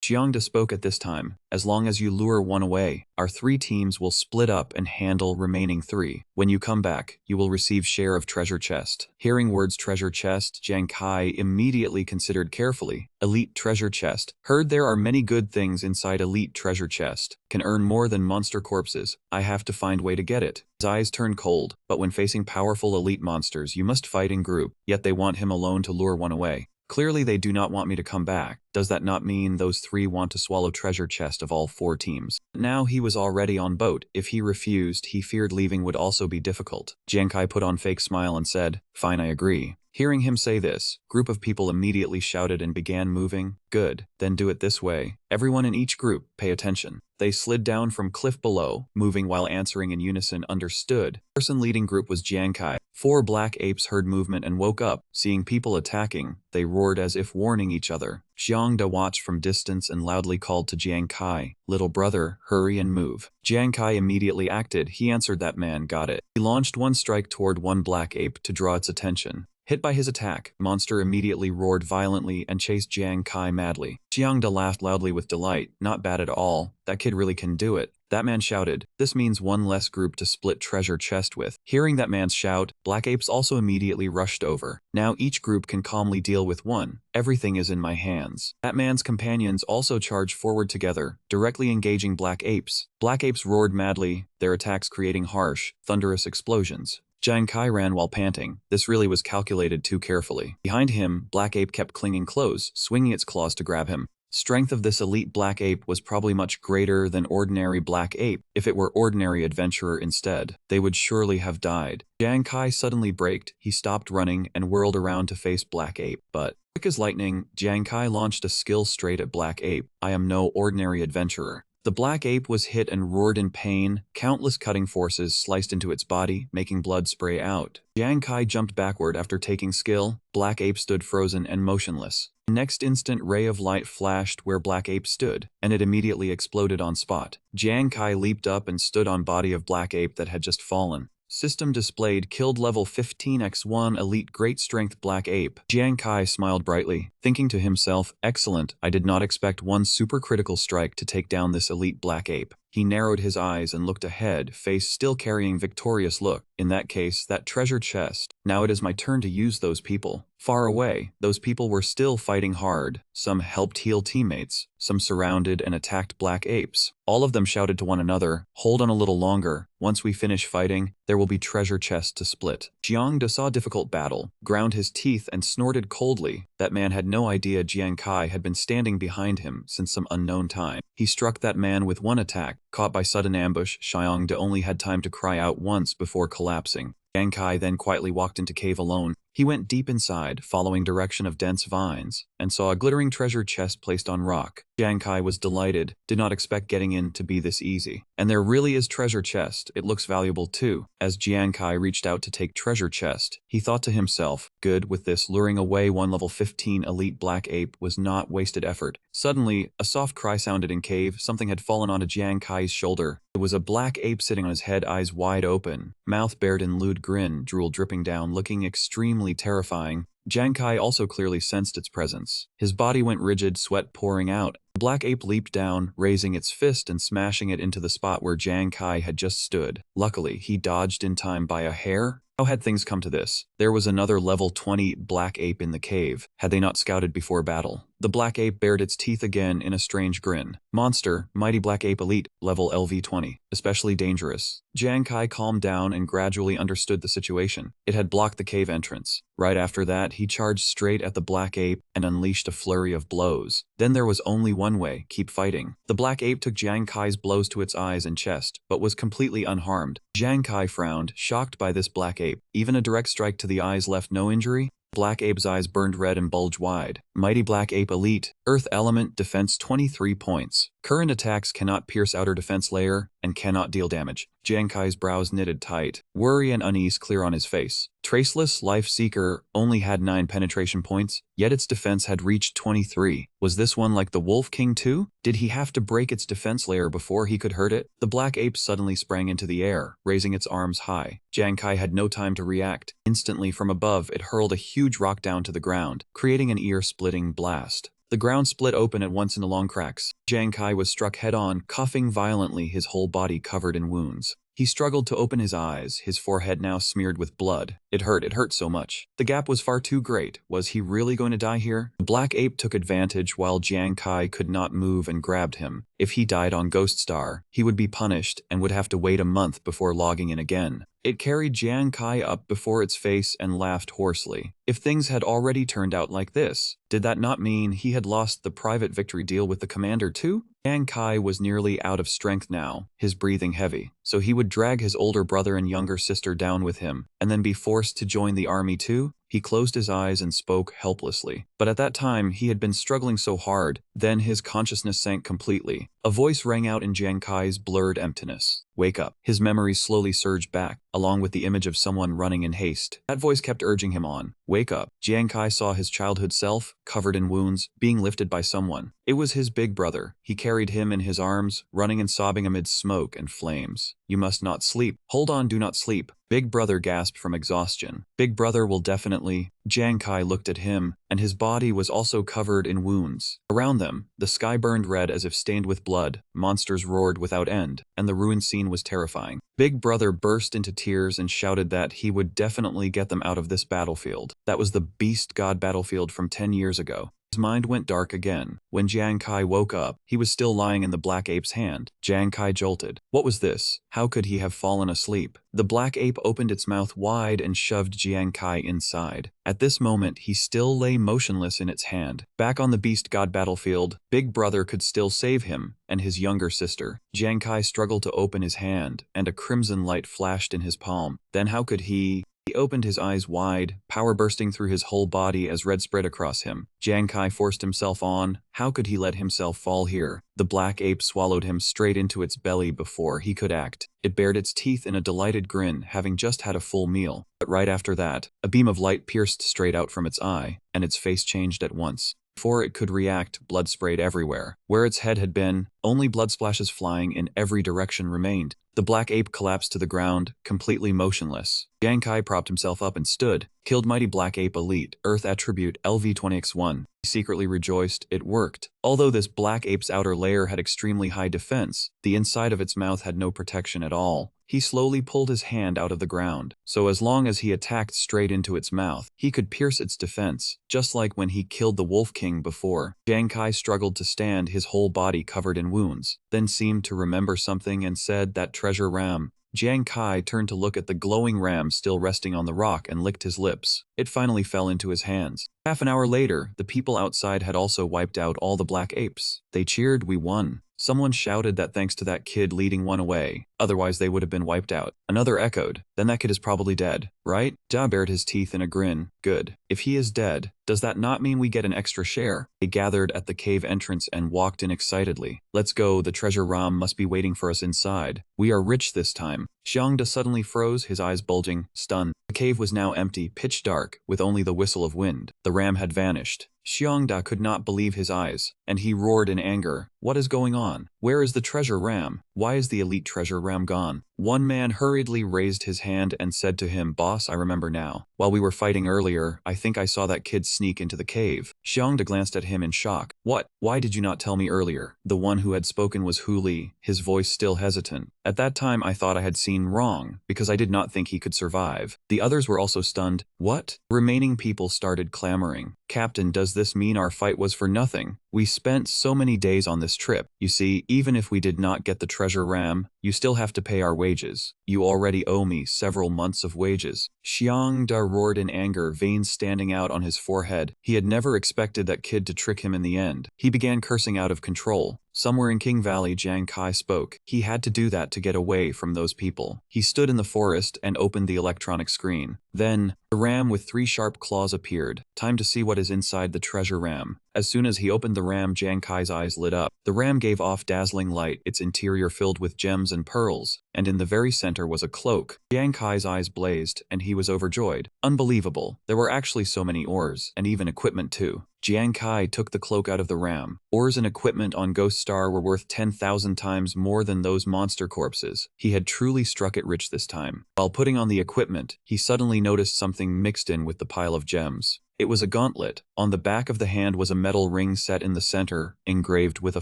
Xiangda spoke at this time, as long as you lure one away, our 3 teams will split up and handle remaining 3. When you come back, you will receive share of treasure chest. Hearing words treasure chest, Jiang Kai immediately considered carefully. Elite treasure chest. Heard there are many good things inside elite treasure chest. Can earn more than monster corpses. I have to find way to get it. His eyes turn cold, but when facing powerful elite monsters you must fight in group, yet they want him alone to lure one away. Clearly they do not want me to come back. Does that not mean those 3 want to swallow treasure chest of all 4 teams? Now he was already on boat. If he refused, he feared leaving would also be difficult. Jiang Kai put on fake smile and said, fine, I agree. Hearing him say this, group of people immediately shouted and began moving. Good, then do it this way. Everyone in each group, pay attention. They slid down from cliff below, moving while answering in unison. Understood. Person leading group was Jiang Kai. 4 black apes heard movement and woke up. Seeing people attacking, they roared as if warning each other. Xiangda watched from distance and loudly called to Jiang Kai, little brother, hurry and move. Jiang Kai immediately acted. He answered that man got it. He launched one strike toward one black ape to draw its attention. Hit by his attack, monster immediately roared violently and chased Jiang Kai madly. Jiangda laughed loudly with delight. Not bad at all. That kid really can do it. That man shouted. This means one less group to split treasure chest with. Hearing that man's shout, Black Apes also immediately rushed over. Now each group can calmly deal with one. Everything is in my hands. That man's companions also charged forward together, directly engaging Black Apes. Black Apes roared madly, their attacks creating harsh, thunderous explosions. Jiang Kai ran while panting. This really was calculated too carefully. Behind him, Black Ape kept clinging close, swinging its claws to grab him. Strength of this elite Black Ape was probably much greater than ordinary Black Ape. If it were ordinary adventurer instead, they would surely have died. Jiang Kai suddenly braked, he stopped running and whirled around to face Black Ape, but quick as lightning, Jiang Kai launched a skill straight at Black Ape. I am no ordinary adventurer. The Black Ape was hit and roared in pain. Countless cutting forces sliced into its body, making blood spray out. Jiang Kai jumped backward after taking skill. Black Ape stood frozen and motionless. The next instant, ray of light flashed where Black Ape stood, and it immediately exploded on spot. Jiang Kai leaped up and stood on body of Black Ape that had just fallen. System displayed killed level 15x1 elite great strength Black Ape. Jiang Kai smiled brightly, thinking to himself, excellent, I did not expect one supercritical strike to take down this elite Black Ape. He narrowed his eyes and looked ahead, face still carrying victorious look. In that case, that treasure chest. Now it is my turn to use those people. Far away, those people were still fighting hard. Some helped heal teammates. Some surrounded and attacked Black Apes. All of them shouted to one another, hold on a little longer. Once we finish fighting, there will be treasure chests to split. Jiangda saw difficult battle, ground his teeth and snorted coldly. That man had no idea Jiang Kai had been standing behind him since some unknown time. He struck that man with one attack. Caught by sudden ambush, Jiangda only had time to cry out once before collapsing. Jiang Kai then quietly walked into cave alone. He went deep inside, following direction of dense vines, and saw a glittering treasure chest placed on rock. Jiang Kai was delighted, did not expect getting in to be this easy. And there really is treasure chest, it looks valuable too. As Jiang Kai reached out to take treasure chest, he thought to himself, good, with this luring away one level 15 elite Black Ape was not wasted effort. Suddenly, a soft cry sounded in cave, something had fallen onto Jiang Kai's shoulder. It was a Black Ape sitting on his head, eyes wide open, mouth bared in lewd grin, drool dripping down, looking extremely terrifying. Jiang Kai also clearly sensed its presence. His body went rigid, sweat pouring out. The Black Ape leaped down, raising its fist and smashing it into the spot where Jiang Kai had just stood. Luckily, he dodged in time by a hair. How had things come to this? There was another level 20 Black Ape in the cave. Had they not scouted before battle? The Black Ape bared its teeth again in a strange grin. Monster, Mighty Black Ape Elite, level LV20. Especially dangerous. Jiang Kai calmed down and gradually understood the situation. It had blocked the cave entrance. Right after that, he charged straight at the Black Ape and unleashed a flurry of blows. Then there was only one way, keep fighting. The Black Ape took Jiang Kai's blows to its eyes and chest, but was completely unharmed. Jiang Kai frowned, shocked by this Black Ape. Even a direct strike to the eyes left no injury? Black Ape's eyes burned red and bulged wide. Mighty Black Ape Elite, Earth Element, Defense 23 points. Current attacks cannot pierce outer defense layer and cannot deal damage. Jiang Kai's brows knitted tight, worry and unease clear on his face. Traceless Life Seeker only had 9 penetration points, yet its defense had reached 23. Was this one like the Wolf King too? Did he have to break its defense layer before he could hurt it? The Black Ape suddenly sprang into the air, raising its arms high. Jiang Kai had no time to react. Instantly from above, it hurled a huge rock down to the ground, creating an ear-splitting blast. The ground split open at once into long cracks. Jiang Kai was struck head-on, coughing violently, his whole body covered in wounds. He struggled to open his eyes, his forehead now smeared with blood. It hurt so much. The gap was far too great. Was he really going to die here? The Black Ape took advantage while Jiang Kai could not move and grabbed him. If he died on Ghost Star, he would be punished and would have to wait a month before logging in again. It carried Jiang Kai up before its face and laughed hoarsely. If things had already turned out like this, did that not mean he had lost the private victory deal with the commander too? Jiang Kai was nearly out of strength now, his breathing heavy, so he would drag his older brother and younger sister down with him, and then be forced to join the army too? He closed his eyes and spoke helplessly. But at that time, he had been struggling so hard, then his consciousness sank completely. A voice rang out in Jiang Kai's blurred emptiness. wake up. His memories slowly surged back, along with the image of someone running in haste. That voice kept urging him on. Wake up. Jiang Kai saw his childhood self, covered in wounds, being lifted by someone. It was his big brother. He carried him in his arms, running and sobbing amid smoke and flames. You must not sleep. Hold on, do not sleep. Big brother gasped from exhaustion. Big brother will definitely. Jiang Kai looked at him, and his body was also covered in wounds. Around them, the sky burned red as if stained with blood, monsters roared without end, and the ruined scene was terrifying. Big brother burst into tears and shouted that he would definitely get them out of this battlefield. That was the beast god battlefield from 10 years ago. His mind went dark again. When Jiang Kai woke up, he was still lying in the black ape's hand. Jiang Kai jolted. What was this? How could he have fallen asleep? The black ape opened its mouth wide and shoved Jiang Kai inside. At this moment, he still lay motionless in its hand. Back on the beast god battlefield, Big Brother could still save him and his younger sister. Jiang Kai struggled to open his hand, and a crimson light flashed in his palm. Then how could he? He opened his eyes wide, power bursting through his whole body as red spread across him. Jiang Kai forced himself on. How could he let himself fall here? The black ape swallowed him straight into its belly before he could act. It bared its teeth in a delighted grin, having just had a full meal. But right after that, a beam of light pierced straight out from its eye, and its face changed at once. Before it could react, blood sprayed everywhere. Where its head had been, only blood splashes flying in every direction remained. The black ape collapsed to the ground, completely motionless. Jiang Kai propped himself up and stood. Killed mighty black ape elite, Earth attribute LV20X1. He secretly rejoiced. It worked. Although this black ape's outer layer had extremely high defense, the inside of its mouth had no protection at all. He slowly pulled his hand out of the ground, so as long as he attacked straight into its mouth, he could pierce its defense, just like when he killed the Wolf King before. Jiang Kai struggled to stand, his whole body covered in wounds, then seemed to remember something and said, that treasure ram. Jiang Kai turned to look at the glowing ram still resting on the rock and licked his lips. It finally fell into his hands. Half an hour later, the people outside had also wiped out all the black apes. They cheered, we won. Someone shouted that thanks to that kid leading one away, otherwise they would have been wiped out. Another echoed, then that kid is probably dead, right? Ja bared his teeth in a grin. Good. If he is dead, does that not mean we get an extra share? They gathered at the cave entrance and walked in excitedly. Let's go, the treasure ram must be waiting for us inside. We are rich this time. Xiangda suddenly froze, his eyes bulging, stunned. The cave was now empty, pitch dark, with only the whistle of wind. The ram had vanished. Xiangda could not believe his eyes, and he roared in anger. What is going on? Where is the treasure ram? Why is the elite treasure ram gone? One man hurriedly raised his hand and said to him, Boss, I remember now. While we were fighting earlier, I think I saw that kid sneak into the cave. Xiangda glanced at him in shock. What? Why did you not tell me earlier? The one who had spoken was Hu Li, his voice still hesitant. At that time I thought I had seen wrong, because I did not think he could survive. The others were also stunned. What? Remaining people started clamoring. Captain, does this mean our fight was for nothing? We spent so many days on this trip. You see, even if we did not get the treasure ram, you still have to pay our wages. You already owe me several months of wages. Xiangda roared in anger, veins standing out on his forehead. He had never expected that kid to trick him in the end. He began cursing out of control. Somewhere in King Valley, Jiang Kai spoke. He had to do that to get away from those people. He stood in the forest and opened the electronic screen. Then, the ram with 3 sharp claws appeared. Time to see what is inside the treasure ram. As soon as he opened the ram, Jiang Kai's eyes lit up. The ram gave off dazzling light, its interior filled with gems and pearls, and in the very center was a cloak. Jiang Kai's eyes blazed, and he was overjoyed. Unbelievable. There were actually so many ores, and even equipment too. Jiang Kai took the cloak out of the ram. Ores and equipment on Ghost Star were worth 10,000 times more than those monster corpses. He had truly struck it rich this time. While putting on the equipment, he suddenly noticed something mixed in with the pile of gems. It was a gauntlet. On the back of the hand was a metal ring set in the center, engraved with a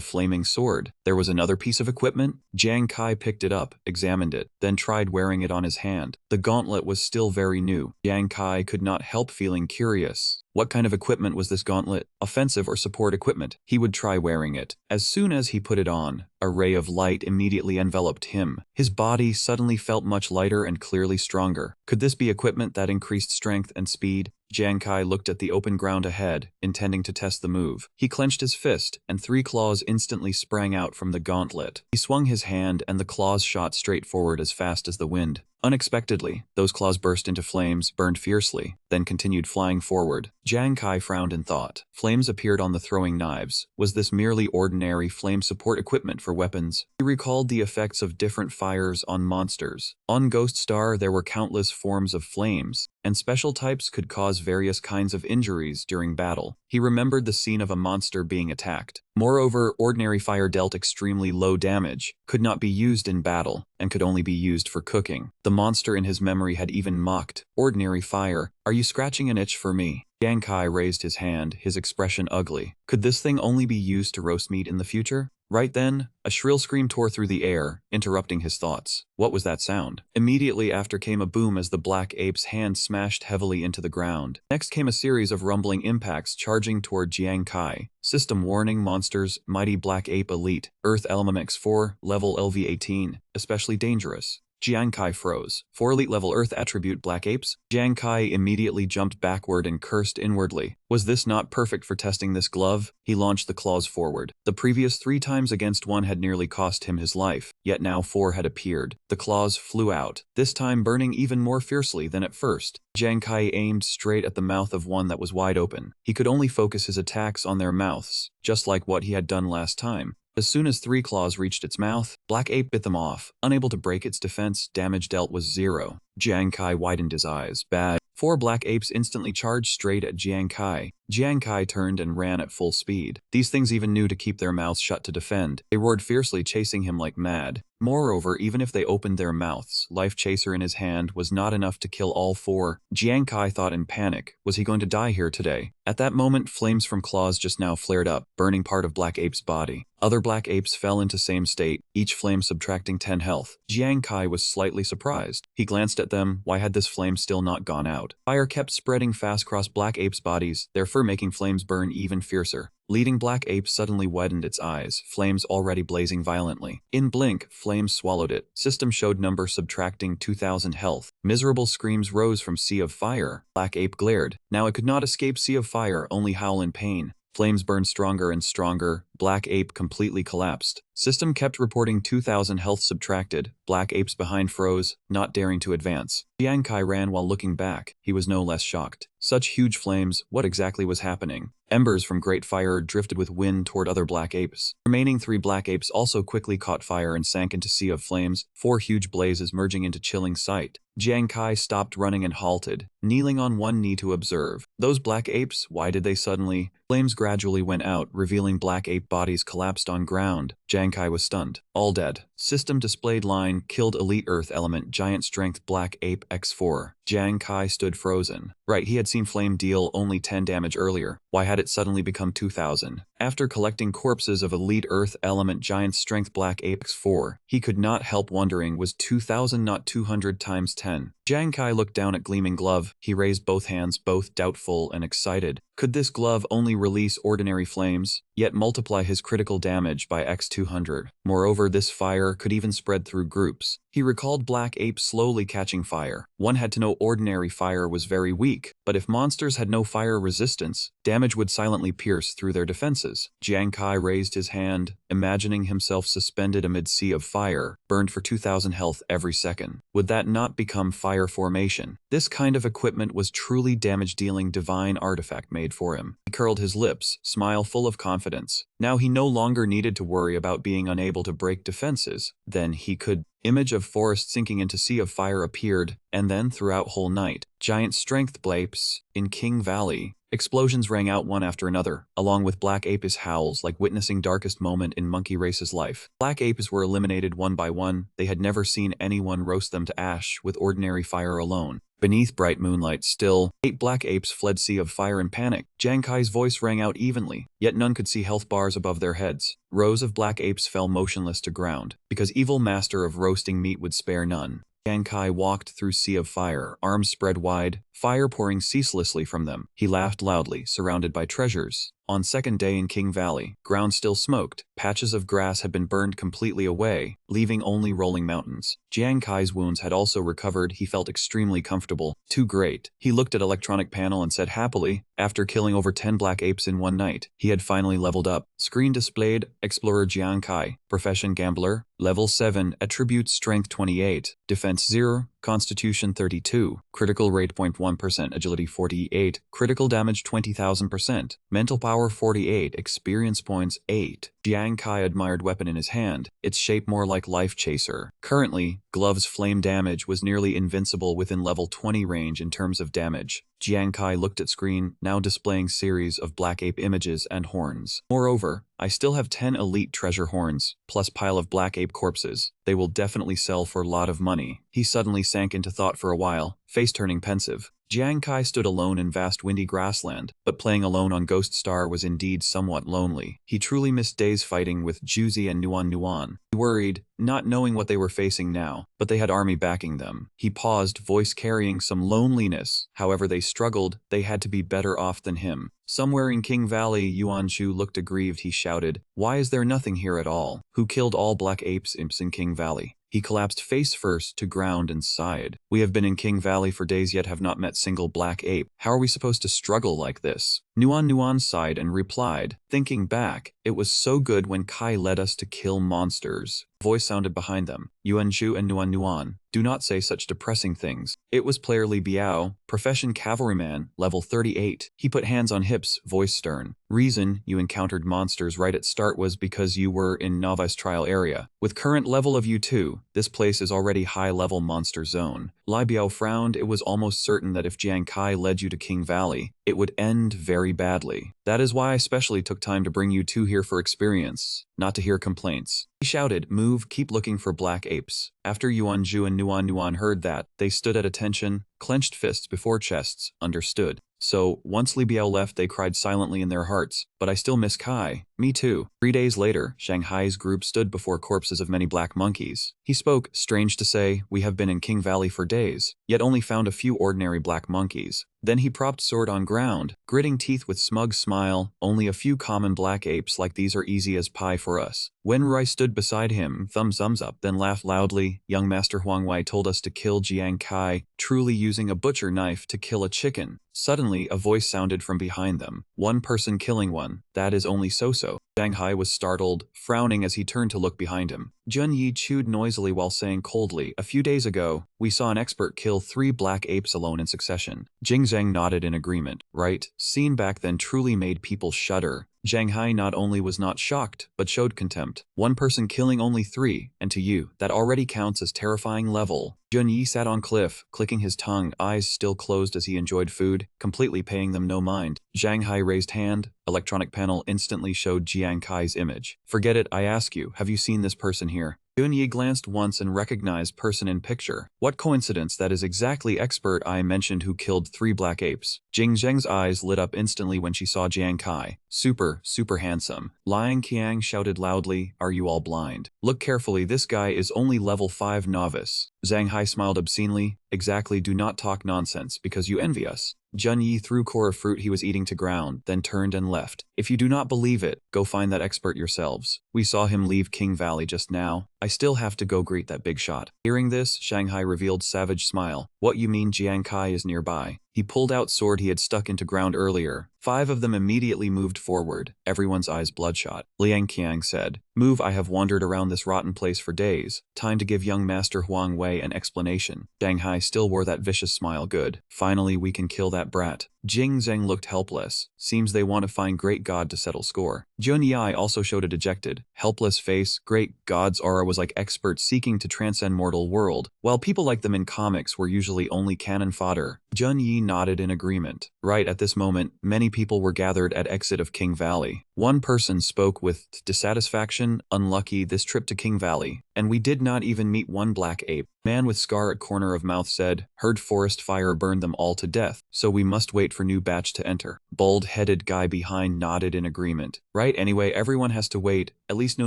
flaming sword. There was another piece of equipment. Jiang Kai picked it up, examined it, then tried wearing it on his hand. The gauntlet was still very new. Jiang Kai could not help feeling curious. What kind of equipment was this gauntlet? Offensive or support equipment? He would try wearing it. As soon as he put it on, a ray of light immediately enveloped him. His body suddenly felt much lighter and clearly stronger. Could this be equipment that increased strength and speed? Jiang Kai looked at the open ground ahead, intending to test the move. He clenched his fist, and 3 claws instantly sprang out from the gauntlet. He swung his hand, and the claws shot straight forward as fast as the wind. Unexpectedly, those claws burst into flames, burned fiercely, then continued flying forward. Jiang Kai frowned in thought. Flames appeared on the throwing knives. Was this merely ordinary flame support equipment for weapons? He recalled the effects of different fires on monsters. On Ghost Star, there were countless forms of flames, and special types could cause various kinds of injuries during battle. He remembered the scene of a monster being attacked. Moreover, ordinary fire dealt extremely low damage, could not be used in battle, and could only be used for cooking. The monster in his memory had even mocked, "Ordinary fire, are you scratching an itch for me?" Jiang Kai raised his hand, his expression ugly. Could this thing only be used to roast meat in the future? Right then, a shrill scream tore through the air, interrupting his thoughts. What was that sound? Immediately after came a boom as the black ape's hand smashed heavily into the ground. Next came a series of rumbling impacts charging toward Jiang Kai. System warning: monsters, mighty black ape elite, Earth Elements 4, level LV18, especially dangerous. Jiang Kai froze. For elite level Earth attribute black apes, Jiang Kai immediately jumped backward and cursed inwardly. Was this not perfect for testing this glove? He launched the claws forward. The previous 3 times against one had nearly cost him his life, yet now 4 had appeared. The claws flew out, this time burning even more fiercely than at first. Jiang Kai aimed straight at the mouth of one that was wide open. He could only focus his attacks on their mouths, just like what he had done last time. As soon as 3 claws reached its mouth, Black Ape bit them off. Unable to break its defense, damage dealt was 0. Jiang Kai widened his eyes. Bad. 4 black apes instantly charged straight at Jiang Kai. Jiang Kai turned and ran at full speed. These things even knew to keep their mouths shut to defend. They roared fiercely, chasing him like mad. Moreover, even if they opened their mouths, Life Chaser in his hand was not enough to kill all 4. Jiang Kai thought in panic, was he going to die here today? At that moment, flames from claws just now flared up, burning part of Black Ape's body. Other black apes fell into same state, each flame subtracting 10 health. Jiang Kai was slightly surprised. He glanced at them. Why had this flame still not gone out? Fire kept spreading fast across black apes' bodies, their fur making flames burn even fiercer. Leading black ape suddenly widened its eyes, flames already blazing violently. In blink, flames swallowed it. System showed number subtracting 2,000 health. Miserable screams rose from Sea of Fire. Black ape glared. Now it could not escape Sea of Fire, only howl in pain. Flames burned stronger and stronger. Black ape completely collapsed. System kept reporting 2,000 health subtracted. Black apes behind froze, not daring to advance. Jiang Kai ran while looking back. He was no less shocked. Such huge flames, what exactly was happening? Embers from great fire drifted with wind toward other black apes. Remaining 3 black apes also quickly caught fire and sank into sea of flames, 4 huge blazes merging into chilling sight. Jiang Kai stopped running and halted, kneeling on one knee to observe. Those black apes, why did they suddenly? Flames gradually went out, revealing black ape bodies collapsed on ground. Jiang Kai was stunned. All dead. System displayed line, killed elite earth element giant strength black ape x4. Jiang Kai stood frozen. Right, he had seen flame deal only 10 damage earlier. Why had it suddenly become 2,000? After collecting corpses of elite earth element giant strength black ape x4, he could not help wondering, was 2,000 not 200 times 10? Jiang Kai looked down at gleaming glove. He raised both hands, both doubtful and excited. Could this glove only release ordinary flames, yet multiply his critical damage by x200? Moreover, this fire could even spread through groups. He recalled black apes slowly catching fire. One had to know ordinary fire was very weak, but if monsters had no fire resistance, damage would silently pierce through their defenses. Jiang Kai raised his hand, imagining himself suspended amid sea of fire, burned for 2,000 health every second. Would that not become fire formation? This kind of equipment was truly damage-dealing divine artifact made for him. He curled his lips, smile full of confidence. Now he no longer needed to worry about being unable to break defenses. Then he could. Image of forest sinking into sea of fire appeared, and then throughout whole night, giant strength blapes in King Valley. Explosions rang out one after another, along with black apes howls like witnessing darkest moment in monkey race's life. Black apes were eliminated one by one. They had never seen anyone roast them to ash with ordinary fire alone. Beneath bright moonlight still, 8 black apes fled sea of fire in panic. Jiang Kai's voice rang out evenly, yet none could see health bars above their heads. Rows of black apes fell motionless to ground, because evil master of roasting meat would spare none. Jiang Kai walked through sea of fire, arms spread wide, fire pouring ceaselessly from them. He laughed loudly, surrounded by treasures. On second day in King Valley, ground still smoked. Patches of grass had been burned completely away, leaving only rolling mountains. Jiang Kai's wounds had also recovered. He felt extremely comfortable. Too great. He looked at electronic panel and said happily, after killing over 10 black apes in one night, he had finally leveled up. Screen displayed, Explorer Jiang Kai, Profession Gambler, Level 7, Attribute Strength 28, Defense 0, Constitution 32, critical rate 0.1%, agility 48, critical damage 20,000%, mental power 48, experience points 8. Jiang Kai admired weapon in his hand, its shape more like Life Chaser. Currently, Glove's flame damage was nearly invincible within level 20 range in terms of damage. Jiang Kai looked at screen, now displaying series of black ape images and horns. Moreover, I still have 10 elite treasure horns, plus pile of black ape corpses. They will definitely sell for a lot of money. He suddenly sank into thought for a while, face turning pensive. Jiang Kai stood alone in vast windy grassland, but playing alone on Ghost Star was indeed somewhat lonely. He truly missed days fighting with Juzi and Nuan. He worried, not knowing what they were facing now, but they had army backing them. He paused, voice carrying some loneliness. However they struggled, they had to be better off than him. Somewhere in King Valley, Yuan Shu looked aggrieved. He shouted, "Why is there nothing here at all? Who killed all black apes imps in King Valley?" He collapsed face first to ground and sighed. "We have been in King Valley for days yet have not met single black ape. How are we supposed to struggle like this?" Nuan sighed and replied, "Thinking back, it was so good when Kai led us to kill monsters." Voice sounded behind them. Yuan Shu and Nuan, do not say such depressing things. It was player Li Biao, profession cavalryman, level 38. He put hands on hips, voice stern. Reason you encountered monsters right at start was because you were in novice trial area. With current level of you two, this place is already high level monster zone. Li Biao frowned. It was almost certain that if Jiang Kai led you to King Valley, it would end very badly. That is why I specially took time to bring you two here for experience, not to hear complaints. He shouted, "Move, keep looking for black apes." After Yuan Zhu and Nuan heard that, they stood at attention, clenched fists before chests, understood. So, once Li Biao left, they cried silently in their hearts, "But I still miss Kai." "Me too." 3 days later, Shanghai's group stood before corpses of many black monkeys. He spoke, "Strange to say, we have been in King Valley for days, yet only found a few ordinary black monkeys." Then he propped sword on ground, gritting teeth with smug smile, "Only a few common black apes like these are easy as pie for us." Wen Rai stood beside him, thumbs up, then laughed loudly. "Young Master Huang Wei told us to kill Jiang Kai, truly using a butcher knife to kill a chicken." Suddenly, a voice sounded from behind them. "One person killing one, that is only so-so." Shanghai was startled, frowning as he turned to look behind him. Jun Yi chewed noisily while saying coldly, "A few days ago, we saw an expert kill 3 black apes alone in succession." Jing Zheng nodded in agreement. Right, seen back then truly made people shudder. Zhang Hai not only was not shocked, but showed contempt. One person killing only 3, and to you, that already counts as terrifying level. Jun Yi sat on cliff, clicking his tongue, eyes still closed as he enjoyed food, completely paying them no mind. Zhang Hai raised hand, electronic panel instantly showed Jiang Kai's image. "Forget it, I ask you, have you seen this person here?" Jun Yi glanced once and recognized person in picture. "What coincidence, that is exactly expert I mentioned who killed 3 black apes." Jing Zheng's eyes lit up instantly when she saw Jiang Kai. Super handsome." Liang Qiang shouted loudly, "Are you all blind? Look carefully, this guy is only level 5 novice." Zhang Hai smiled obscenely, "Exactly, do not talk nonsense, because you envy us." Jun Yi threw core of fruit he was eating to ground, then turned and left. "If you do not believe it, go find that expert yourselves. We saw him leave King Valley just now. I still have to go greet that big shot." Hearing this, Shanghai revealed savage smile. "What you mean Jiang Kai is nearby?" He pulled out sword he had stuck into ground earlier. 5 of them immediately moved forward, everyone's eyes bloodshot. Liang Qiang said, "Move, I have wandered around this rotten place for days. Time to give young Master Huang Wei an explanation." Shanghai still wore that vicious smile. "Good. Finally we can kill that brat." Jing Zheng looked helpless. Seems they want to find Great God to settle score. Jun Yi also showed a dejected, helpless face. Great God's aura was like experts seeking to transcend mortal world, while people like them in comics were usually only cannon fodder. Jun Yi nodded in agreement. Right at this moment, many people were gathered at exit of King Valley. One person spoke with dissatisfaction, "Unlucky this trip to King Valley, and we did not even meet one black ape." Man with scar at corner of mouth said, "Heard forest fire burned them all to death, so we must wait for new batch to enter." Bald-headed guy behind nodded in agreement. Right, anyway, everyone has to wait, at least no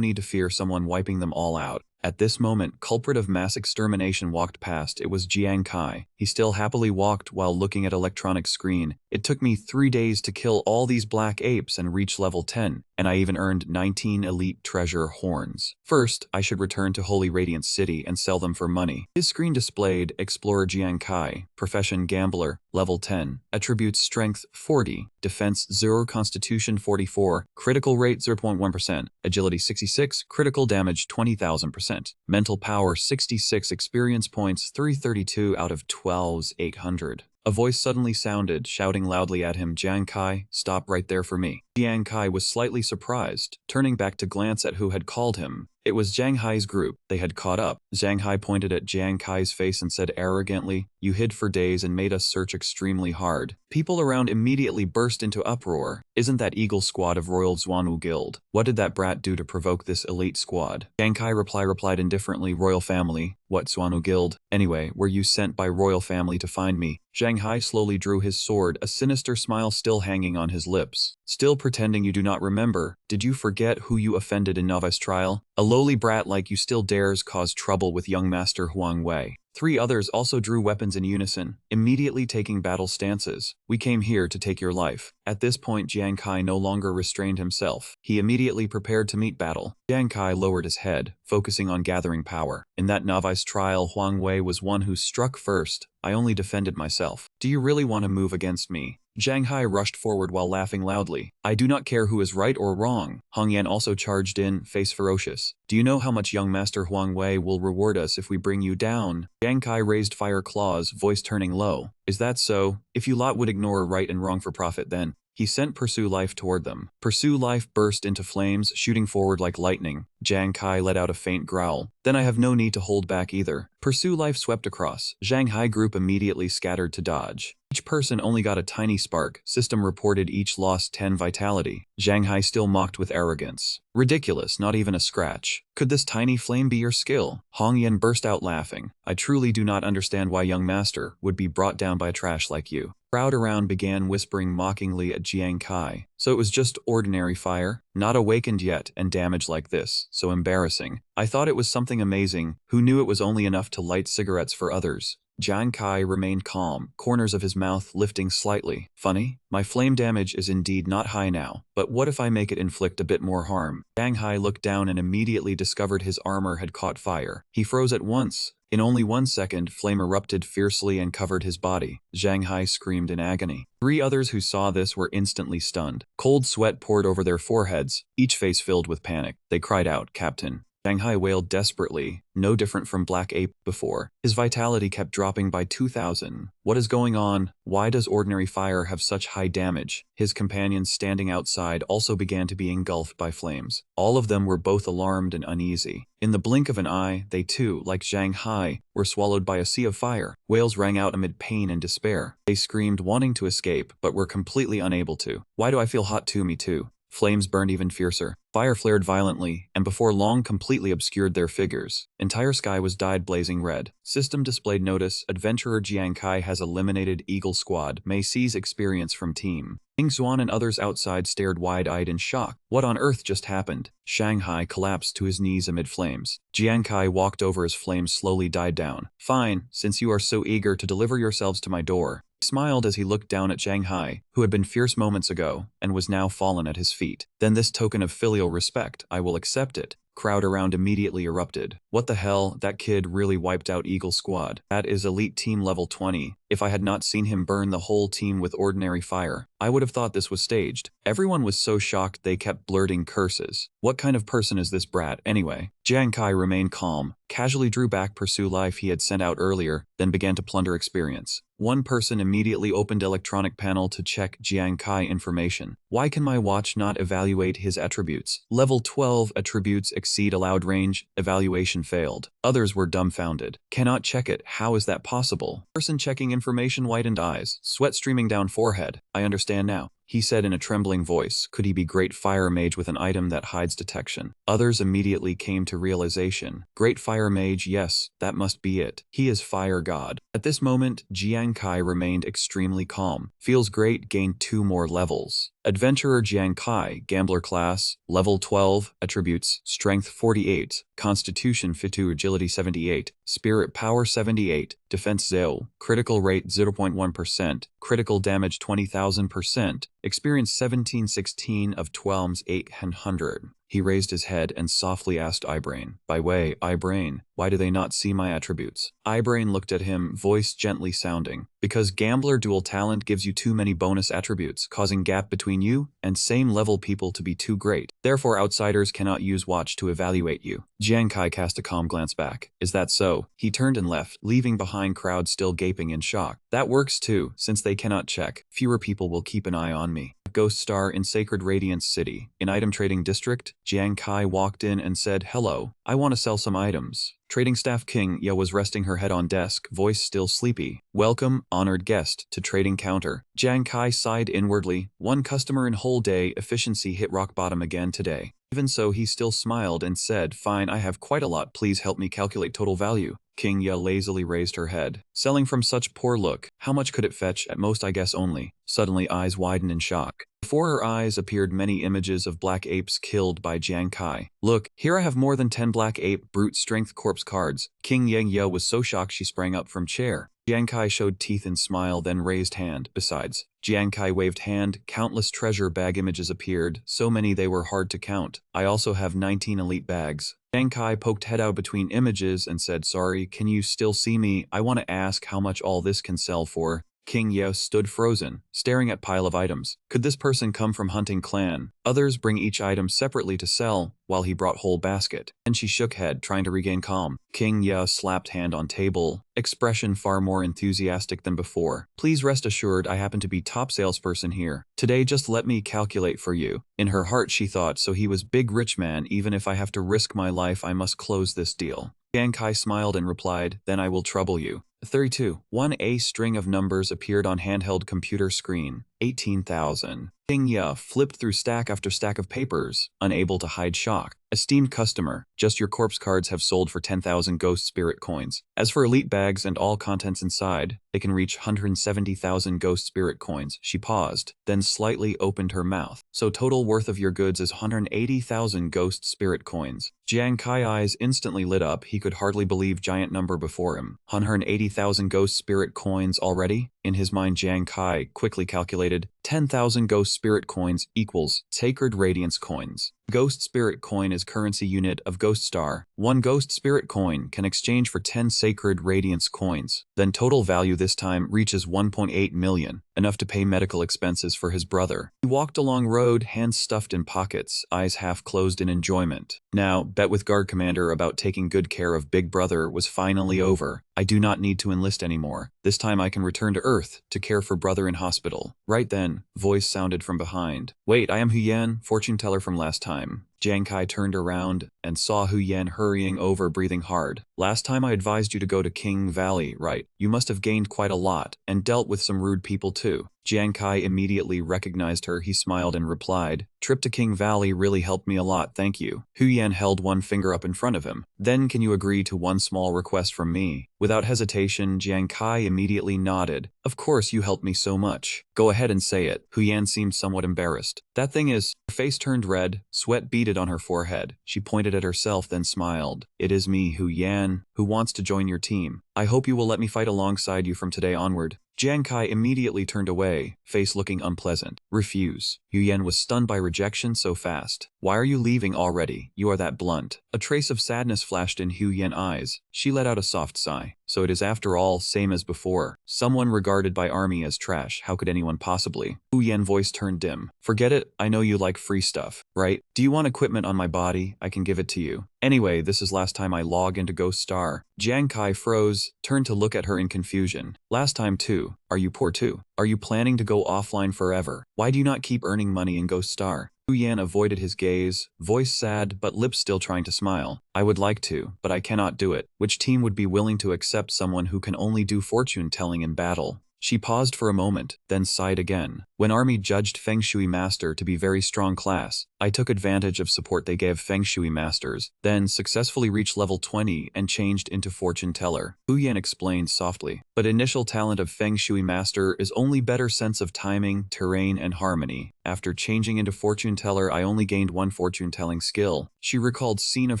need to fear someone wiping them all out. At this moment, culprit of mass extermination walked past. It was Jiang Kai. He still happily walked while looking at electronic screen. "It took me 3 days to kill all these black apes and reach level 10. and I even earned 19 elite treasure horns. First, I should return to Holy Radiance City and sell them for money. His screen displayed Explorer Jiang Kai, Profession Gambler, Level 10, Attributes Strength 40, Defense 0, Constitution 44, Critical Rate 0.1%, Agility 66, Critical Damage 20,000%, Mental Power 66, Experience Points 332 out of 12,800. A voice suddenly sounded, shouting loudly at him, "Jiang Kai, stop right there for me." Jiang Kai was slightly surprised, turning back to glance at who had called him. It was Zhang Hai's group. They had caught up. Zhang Hai pointed at Jiang Kai's face and said arrogantly, "You hid for days and made us search extremely hard." People around immediately burst into uproar. "Isn't that Eagle Squad of Royal Xuanwu Guild? What did that brat do to provoke this elite squad?" Jiang Kai replied indifferently, "Royal Family. What Xuanwu Guild? Anyway, were you sent by Royal Family to find me?" Zhang Hai slowly drew his sword, a sinister smile still hanging on his lips. "Still pretending you do not remember? Did you forget who you offended in novice trial? A lowly brat like you still dares cause trouble with young Master Huang Wei." Three others also drew weapons in unison, immediately taking battle stances. "We came here to take your life." At this point, Jiang Kai no longer restrained himself. He immediately prepared to meet battle. Jiang Kai lowered his head, focusing on gathering power. "In that novice trial, Huang Wei was one who struck first. I only defended myself. Do you really want to move against me?" Zhang Hai rushed forward while laughing loudly. "I do not care who is right or wrong." Hong Yan also charged in, face ferocious. "Do you know how much young Master Huang Wei will reward us if we bring you down?" Zhang Kai raised fire claws, voice turning low. "Is that so? If you lot would ignore right and wrong for profit, then." He sent Pursue Life toward them. Pursue Life burst into flames, shooting forward like lightning. Jiang Kai let out a faint growl. "Then I have no need to hold back either." Pursue Life swept across. Zhang Hai group immediately scattered to dodge. Each person only got a tiny spark. System reported each lost 10 vitality. Zhang Hai still mocked with arrogance. "Ridiculous, not even a scratch. Could this tiny flame be your skill?" Hong Yan burst out laughing. "I truly do not understand why young master would be brought down by a trash like you." Crowd around began whispering mockingly at Jiang Kai. "So it was just ordinary fire? Not awakened yet, and damage like this. So embarrassing. I thought it was something amazing. Who knew it was only enough to light cigarettes for others?" Jiang Kai remained calm, corners of his mouth lifting slightly. "Funny? My flame damage is indeed not high now, but what if I make it inflict a bit more harm?" Jiang Hai looked down and immediately discovered his armor had caught fire. He froze at once. In only 1 second, flame erupted fiercely and covered his body. Zhang Hai screamed in agony. Three others who saw this were instantly stunned. Cold sweat poured over their foreheads, each face filled with panic. They cried out, "Captain." Zhang Hai wailed desperately, no different from Black Ape before. His vitality kept dropping by 2,000. "What is going on? Why does ordinary fire have such high damage?" His companions standing outside also began to be engulfed by flames. All of them were both alarmed and uneasy. In the blink of an eye, they too, like Zhang Hai, were swallowed by a sea of fire. Wails rang out amid pain and despair. They screamed, wanting to escape, but were completely unable to. "Why do I feel hot to me too?" Flames burned even fiercer. Fire flared violently, and before long completely obscured their figures. Entire sky was dyed blazing red. System displayed notice, Adventurer Jiang Kai has eliminated Eagle Squad, may seize experience from team. King Xuan and others outside stared wide-eyed in shock. What on earth just happened? Shanghai collapsed to his knees amid flames. Jiang Kai walked over as flames slowly died down. "Fine, since you are so eager to deliver yourselves to my door." He smiled as he looked down at Shanghai, who had been fierce moments ago, and was now fallen at his feet. "Then this token of filial respect, I will accept it." Crowd around immediately erupted. "What the hell, that kid really wiped out Eagle Squad. That is elite team level 20. If I had not seen him burn the whole team with ordinary fire, I would have thought this was staged." Everyone was so shocked they kept blurting curses. What kind of person is this brat, anyway? Jiang Kai remained calm, casually drew back Pursue Life he had sent out earlier, then began to plunder experience. One person immediately opened electronic panel to check Jiang Kai information. "Why can my watch not evaluate his attributes? Level 12 attributes exceed allowed range, evaluation failed." Others were dumbfounded. "Cannot check it, how is that possible?" Person checking information widened eyes, sweat streaming down forehead. "I understand now," he said in a trembling voice. Could he be Great Fire Mage with an item that hides detection? Others immediately came to realization. Great Fire Mage, yes, that must be it. He is Fire God. At this moment, Jiang Kai remained extremely calm. Feels great, gained 2 more levels. Adventurer Jiang Kai, Gambler Class, Level 12, Attributes, Strength 48, Constitution 52, Agility 78, Spirit Power 78, Defense 0, Critical Rate 0.1%, Critical Damage 20,000%, Experience 1716 of 12's 800. He raised his head and softly asked Eyebrain, "By way, Eyebrain, why do they not see my attributes?" Eyebrain looked at him, voice gently sounding, "Because Gambler Dual Talent gives you too many bonus attributes, causing gap between you and same level people to be too great. Therefore outsiders cannot use Watch to evaluate you." Jiang Kai cast a calm glance back. "Is that so?" He turned and left, leaving behind crowds still gaping in shock. "That works too, since they cannot check. Fewer people will keep an eye on me." Ghost Star in Sacred Radiance City. In Item Trading District, Jiang Kai walked in and said, "Hello, I want to sell some items." Trading staff King Ya was resting her head on desk, voice still sleepy. "Welcome, honored guest, to trading counter." Jiang Kai sighed inwardly. One customer in whole day, efficiency hit rock bottom again today. Even so, he still smiled and said, "Fine, I have quite a lot, please help me calculate total value." King Ya lazily raised her head. "Selling from such poor look, how much could it fetch? At most I guess only." Suddenly eyes widened in shock. Before her eyes appeared many images of black apes killed by Jiang Kai. "Look, here I have more than 10 black ape brute strength corpse cards." King Yang Ye was so shocked she sprang up from chair. Jiang Kai showed teeth and smile, then raised hand. "Besides." Jiang Kai waved hand, countless treasure bag images appeared, so many they were hard to count. "I also have 19 elite bags." Jiang Kai poked head out between images and said, "Sorry, can you still see me? I want to ask how much all this can sell for." King Yeo stood frozen, staring at pile of items. Could this person come from Hunting Clan? Others bring each item separately to sell, while he brought whole basket. And she shook head, trying to regain calm. King Yeo slapped hand on table, expression far more enthusiastic than before. "Please rest assured I happen to be top salesperson here. Today just let me calculate for you." In her heart she thought, so he was big rich man, even if I have to risk my life I must close this deal. Jiang Kai smiled and replied, "Then I will trouble you." 32. 1A string of numbers appeared on handheld computer screen. 18,000. King Ya flipped through stack after stack of papers, unable to hide shock. "Esteemed customer, just your corpse cards have sold for 10,000 ghost spirit coins. As for elite bags and all contents inside, they can reach 170,000 ghost spirit coins." She paused, then slightly opened her mouth. "So total worth of your goods is 180,000 ghost spirit coins." Jiang Kai eyes instantly lit up. He could hardly believe giant number before him. 180,000 ghost spirit coins already? In his mind, Jiang Kai quickly calculated 10,000 ghost spirit coins equals sacred radiance coins. Ghost spirit coin is currency unit of Ghost Star. 1 ghost spirit coin can exchange for 10 sacred radiance coins. Then total value this time reaches 1.8 million, enough to pay medical expenses for his brother. He walked along road, hands stuffed in pockets, eyes half closed in enjoyment. Now, bet with guard commander about taking good care of big brother was finally over. "I do not need to enlist anymore. This time I can return to Earth to care for brother in hospital." Right then, voice sounded from behind. "Wait, I am Huyen, fortune teller from last time." Jiang Kai turned around and saw Huyen hurrying over, breathing hard. "Last time I advised you to go to King Valley, right? You must have gained quite a lot, and dealt with some rude people too." Jiang Kai immediately recognized her. He smiled and replied, "Trip to King Valley really helped me a lot, thank you." Huyen held one finger up in front of him. "Then can you agree to one small request from me?" Without hesitation, Jiang Kai immediately nodded. "Of course, you helped me so much. Go ahead and say it." Huyen seemed somewhat embarrassed. "That thing is..." Her face turned red, sweat beaded on her forehead. She pointed at herself, then smiled. "It is me, Huyen, who wants to join your team. I hope you will let me fight alongside you from today onward." Jiang Kai immediately turned away, face looking unpleasant. "Refuse." Huyen was stunned by rejection so fast. "Why are you leaving already? You are that blunt." A trace of sadness flashed in Huyen's eyes. She let out a soft sigh. "So it is after all same as before. Someone regarded by army as trash, how could anyone possibly?" Huyen's voice turned dim. "Forget it, I know you like free stuff, right? Do you want equipment on my body? I can give it to you. Anyway, this is last time I log into Ghost Star." Jiang Kai froze, turned to look at her in confusion. "Last time too? Are you poor too? Are you planning to go offline forever? Why do you not keep earning money in Ghost Star?" Huyen avoided his gaze, voice sad but lips still trying to smile. "I would like to, but I cannot do it. Which team would be willing to accept someone who can only do fortune telling in battle?" She paused for a moment, then sighed again. "When army judged Feng Shui Master to be very strong class, I took advantage of support they gave Feng Shui masters, then successfully reached level 20 and changed into fortune teller. Hu Yan explained softly. But initial talent of Feng Shui master is only better sense of timing, terrain, and harmony. After changing into fortune teller, I only gained one fortune telling skill. She recalled scene of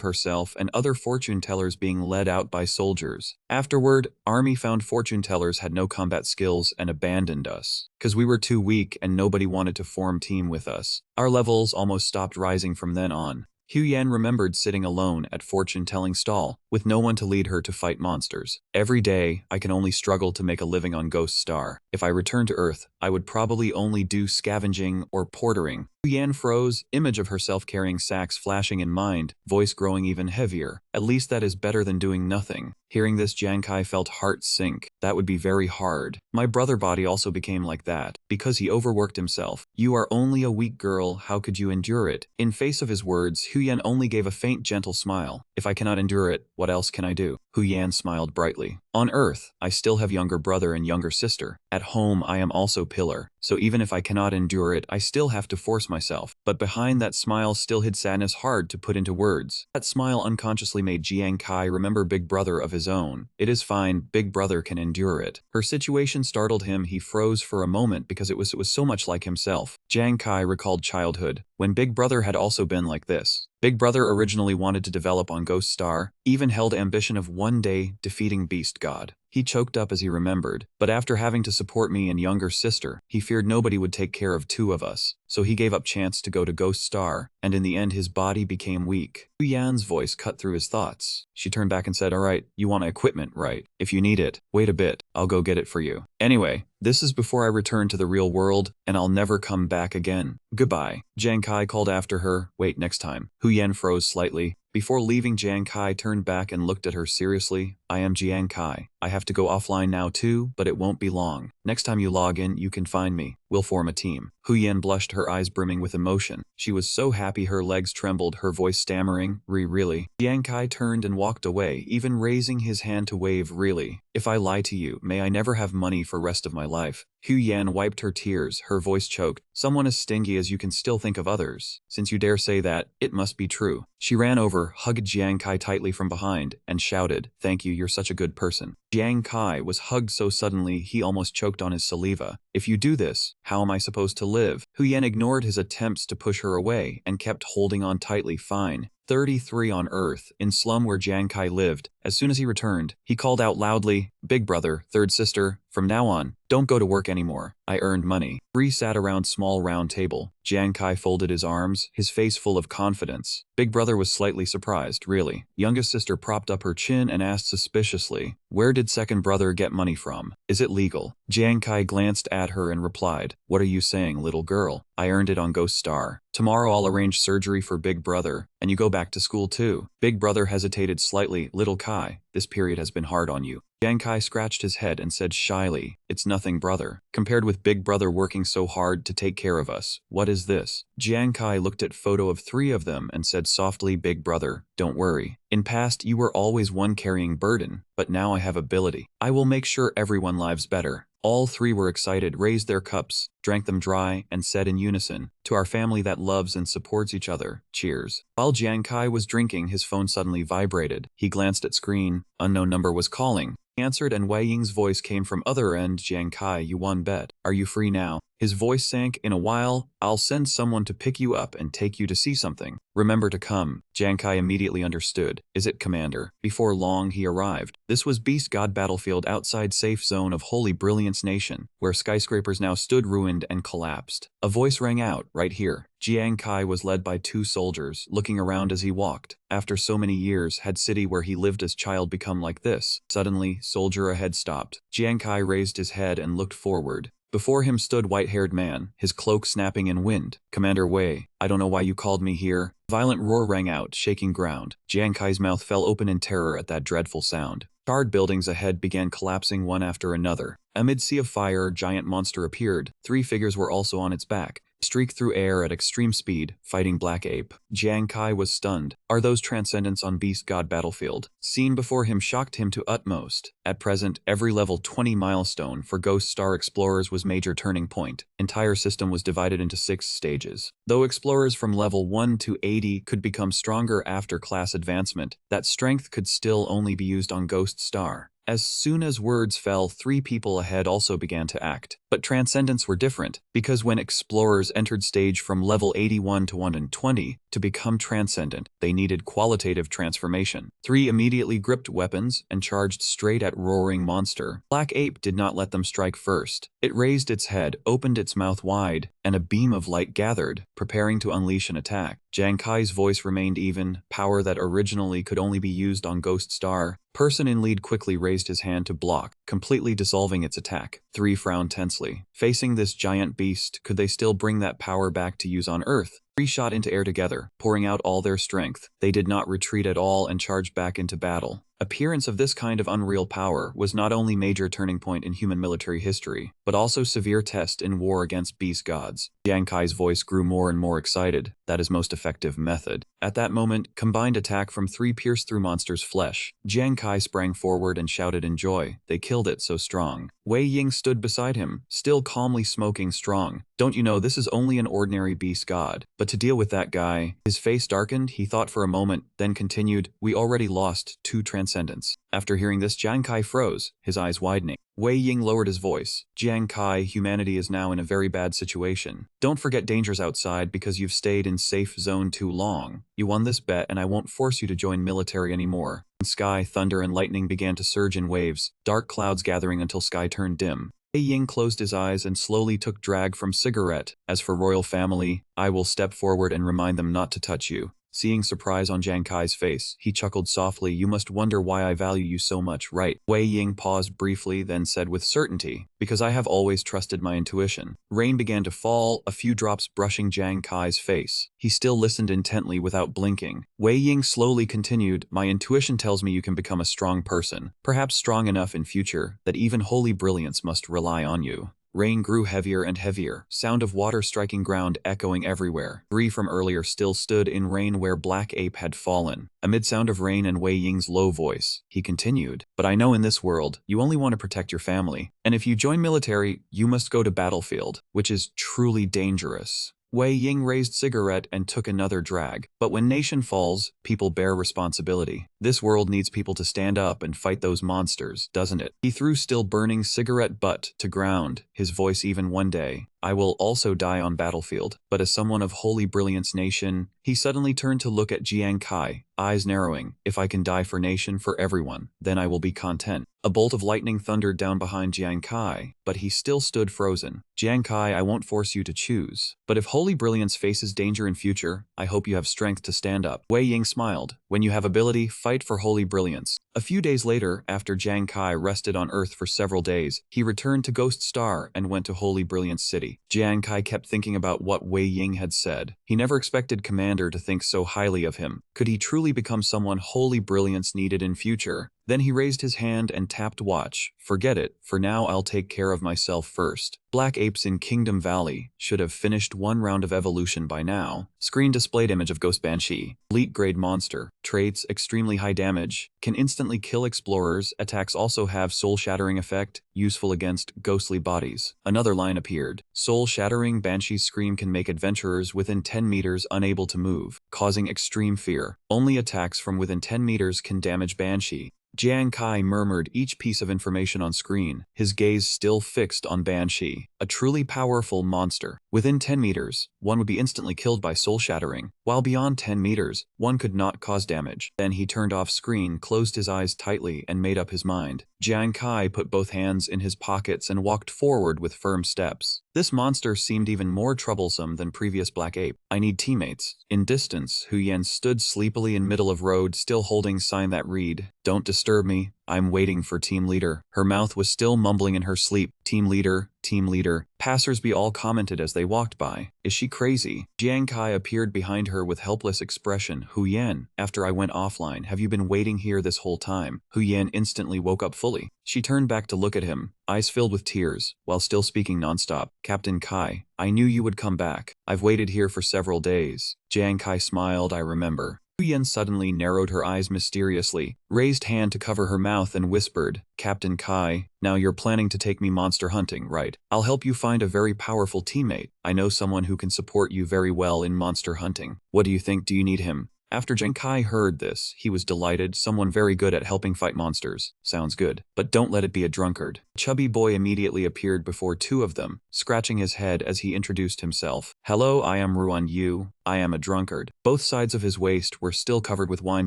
herself and other fortune tellers being led out by soldiers. Afterward, army found fortune tellers had no combat skills and abandoned us. Cause we were too weak and nobody wanted to form team with us. Our levels almost stopped rising from then on. Hu Yan remembered sitting alone at fortune-telling stall, with no one to lead her to fight monsters. Every day, I can only struggle to make a living on Ghost Star. If I return to Earth, I would probably only do scavenging or portering. Hu Yan froze, image of herself carrying sacks flashing in mind, voice growing even heavier. At least that is better than doing nothing. Hearing this, Jiang Kai felt heart sink. That would be very hard. My brother body also became like that, because he overworked himself. You are only a weak girl, how could you endure it? In face of his words, Hu Yan only gave a faint gentle smile. If I cannot endure it, what else can I do? Hu Yan smiled brightly. On Earth, I still have younger brother and younger sister. At home, I am also pillar. So even if I cannot endure it, I still have to force myself. But behind that smile still hid sadness hard to put into words. That smile unconsciously made Jiang Kai remember big brother of his own. It is fine, big brother can endure it. Her situation startled him. He froze for a moment because it was so much like himself. Jiang Kai recalled childhood, when big brother had also been like this. Big brother originally wanted to develop on Ghost Star, even held ambition of one day defeating Beast God. He choked up as he remembered, but after having to support me and younger sister, he feared nobody would take care of two of us, so he gave up chance to go to Ghost Star, and in the end his body became weak. Hu Yan's voice cut through his thoughts. She turned back and said, alright, you want equipment, right? If you need it, wait a bit, I'll go get it for you. Anyway, this is before I return to the real world, and I'll never come back again. Goodbye. Jiang Kai called after her, wait next time. Hu Yan froze slightly. Before leaving, Jiang Kai turned back and looked at her seriously. I am Jiang Kai. I have to go offline now too, but it won't be long. Next time you log in, you can find me. We'll form a team. Hu Yan blushed, her eyes brimming with emotion. She was so happy her legs trembled, her voice stammering, really? Jiang Kai turned and walked away, even raising his hand to wave, really? If I lie to you, may I never have money for rest of my life. Hu Yan wiped her tears, her voice choked. Someone as stingy as you can still think of others. Since you dare say that, it must be true. She ran over, hugged Jiang Kai tightly from behind, and shouted, thank you, you're such a good person. Jiang Kai was hugged so suddenly he almost choked on his saliva. If you do this, how am I supposed to live? Hu Yan ignored his attempts to push her away and kept holding on tightly. Fine. 33 on Earth, in slum where Jiang Kai lived. As soon as he returned, he called out loudly, big brother, third sister, from now on, don't go to work anymore. I earned money. Three sat around small round table. Jiang Kai folded his arms, his face full of confidence. Big brother was slightly surprised, really. Youngest sister propped up her chin and asked suspiciously, where did second brother get money from? Is it legal? Jiang Kai glanced at her and replied, what are you saying, little girl? I earned it on Ghost Star. Tomorrow I'll arrange surgery for big brother, and you go back to school too. Big brother hesitated slightly. Little Kai, this period has been hard on you. Jiang Kai scratched his head and said shyly, it's nothing, brother. Compared with big brother working so hard to take care of us, what is this? Jiang Kai looked at photo of three of them and said softly, big brother, don't worry. In past, you were always one carrying burden, but now I have ability. I will make sure everyone lives better. All three were excited, raised their cups, drank them dry, and said in unison, to our family that loves and supports each other, cheers. While Jiang Kai was drinking, his phone suddenly vibrated. He glanced at screen. Unknown number was calling. He answered and Wei Ying's voice came from other end. Jiang Kai, you won bet. Are you free now? His voice sank. In a while, I'll send someone to pick you up and take you to see something. Remember to come. Jiang Kai immediately understood. Is it, Commander? Before long, he arrived. This was Beast God battlefield outside safe zone of Holy Brilliance Nation, where skyscrapers now stood ruined and collapsed. A voice rang out, right here. Jiang Kai was led by two soldiers, looking around as he walked. After so many years, had city where he lived as child become like this? Suddenly, soldier ahead stopped. Jiang Kai raised his head and looked forward. Before him stood white-haired man, his cloak snapping in wind. Commander Wei, I don't know why you called me here. Violent roar rang out, shaking ground. Jiang Kai's mouth fell open in terror at that dreadful sound. Charred buildings ahead began collapsing one after another. Amid sea of fire, a giant monster appeared. Three figures were also on its back. streaked through air at extreme speed, fighting Black Ape. Jiang Kai was stunned. Are those transcendents on Beast God battlefield? Seen before him shocked him to utmost. At present, every level 20 milestone for Ghost Star explorers was major turning point. Entire system was divided into 6 stages. Though explorers from level 1 to 80 could become stronger after class advancement, that strength could still only be used on Ghost Star. As soon as words fell, 3 people ahead also began to act. But transcendents were different, because when explorers entered stage from level 81 to 120 to become transcendent, they needed qualitative transformation. 3 immediately gripped weapons and charged straight at roaring monster. Black Ape did not let them strike first. It raised its head, opened its mouth wide, and a beam of light gathered, preparing to unleash an attack. Jiang Kai's voice remained even, power that originally could only be used on Ghost Star. Person in lead quickly raised his hand to block, completely dissolving its attack. 3 frowned tensely. Facing this giant beast, could they still bring that power back to use on Earth? 3 shot into air together, pouring out all their strength. They did not retreat at all and charged back into battle. Appearance of this kind of unreal power was not only major turning point in human military history, but also severe test in war against beast gods. Jiang Kai's voice grew more and more excited. That is most effective method. At that moment, combined attack from 3 pierced through monster's flesh. Jiang Kai sprang forward and shouted in joy. They killed it so strong. Wei Ying stood beside him, still calmly smoking strong. Don't you know this is only an ordinary beast god? But to deal with that guy, his face darkened, he thought for a moment, then continued, we already lost 2 transcendents. After hearing this, Jiang Kai froze, his eyes widening. Wei Ying lowered his voice. Jiang Kai, humanity is now in a very bad situation. Don't forget dangers outside because you've stayed in safe zone too long. You won this bet and I won't force you to join military anymore. Sky, thunder and lightning began to surge in waves, dark clouds gathering until sky turned dim. Wei Ying closed his eyes and slowly took drag from cigarette. As for royal family, I will step forward and remind them not to touch you. Seeing surprise on Jiang Kai's face, he chuckled softly, you must wonder why I value you so much, right? Wei Ying paused briefly, then said with certainty, because I have always trusted my intuition. Rain began to fall, a few drops brushing Jiang Kai's face. He still listened intently without blinking. Wei Ying slowly continued, my intuition tells me you can become a strong person, perhaps strong enough in future that even holy brilliance must rely on you. Rain grew heavier and heavier, sound of water striking ground echoing everywhere. 3 from earlier still stood in rain where Black Ape had fallen. Amid sound of rain and Wei Ying's low voice, he continued, but I know in this world, you only want to protect your family. And if you join military, you must go to battlefield, which is truly dangerous. Wei Ying raised cigarette and took another drag. But when nation falls, people bear responsibility. This world needs people to stand up and fight those monsters, doesn't it? He threw still burning cigarette butt to ground, his voice even one day. I will also die on battlefield, but as someone of holy brilliance nation, he suddenly turned to look at Jiang Kai, eyes narrowing. If I can die for nation, for everyone, then I will be content. A bolt of lightning thundered down behind Jiang Kai, but he still stood frozen. Jiang Kai, I won't force you to choose. But if holy brilliance faces danger in future, I hope you have strength to stand up. Wei Ying smiled. When you have ability, fight for holy brilliance. A few days later, after Jiang Kai rested on Earth for several days, he returned to Ghost Star and went to Holy Brilliance City. Jiang Kai kept thinking about what Wei Ying had said. He never expected Commander to think so highly of him. Could he truly become someone holy brilliance needed in future? Then he raised his hand and tapped watch. Forget it, for now I'll take care of myself first. Black apes in Kingdom Valley should have finished 1 round of evolution by now. Screen displayed image of Ghost Banshee. Elite grade monster. Traits, extremely high damage. Can instantly kill explorers. Attacks also have soul shattering effect, useful against ghostly bodies. Another line appeared. Soul shattering Banshee's scream can make adventurers within 10 meters unable to move, causing extreme fear. Only attacks from within 10 meters can damage Banshee. Jiang Kai murmured each piece of information on screen, his gaze still fixed on Banshee, a truly powerful monster. Within 10 meters, one would be instantly killed by soul shattering, while beyond 10 meters, one could not cause damage. Then he turned off screen, closed his eyes tightly, and made up his mind. Jiang Kai put both hands in his pockets and walked forward with firm steps. This monster seemed even more troublesome than previous Black Ape. I need teammates. In distance, Hu Yan stood sleepily in middle of road, still holding sign that read, "Don't disturb me, I'm waiting for team leader. Her mouth was still mumbling in her sleep. Team leader, team leader. Passersby all commented as they walked by. Is she crazy? Jiang Kai appeared behind her with helpless expression. Hu Yan, after I went offline, have you been waiting here this whole time? Hu Yan instantly woke up fully. She turned back to look at him, eyes filled with tears, while still speaking nonstop. Captain Kai, I knew you would come back. I've waited here for several days. Jiang Kai smiled. I remember. Hu Yan suddenly narrowed her eyes mysteriously, raised hand to cover her mouth and whispered, Captain Kai, now you're planning to take me monster hunting, right? I'll help you find a very powerful teammate. I know someone who can support you very well in monster hunting. What do you think? Do you need him? After Jiang Kai heard this, he was delighted. Someone very good at helping fight monsters. Sounds good. But don't let it be a drunkard. Chubby boy immediately appeared before two of them, scratching his head as he introduced himself. Hello, I am Ruan Yu. I am a drunkard. Both sides of his waist were still covered with wine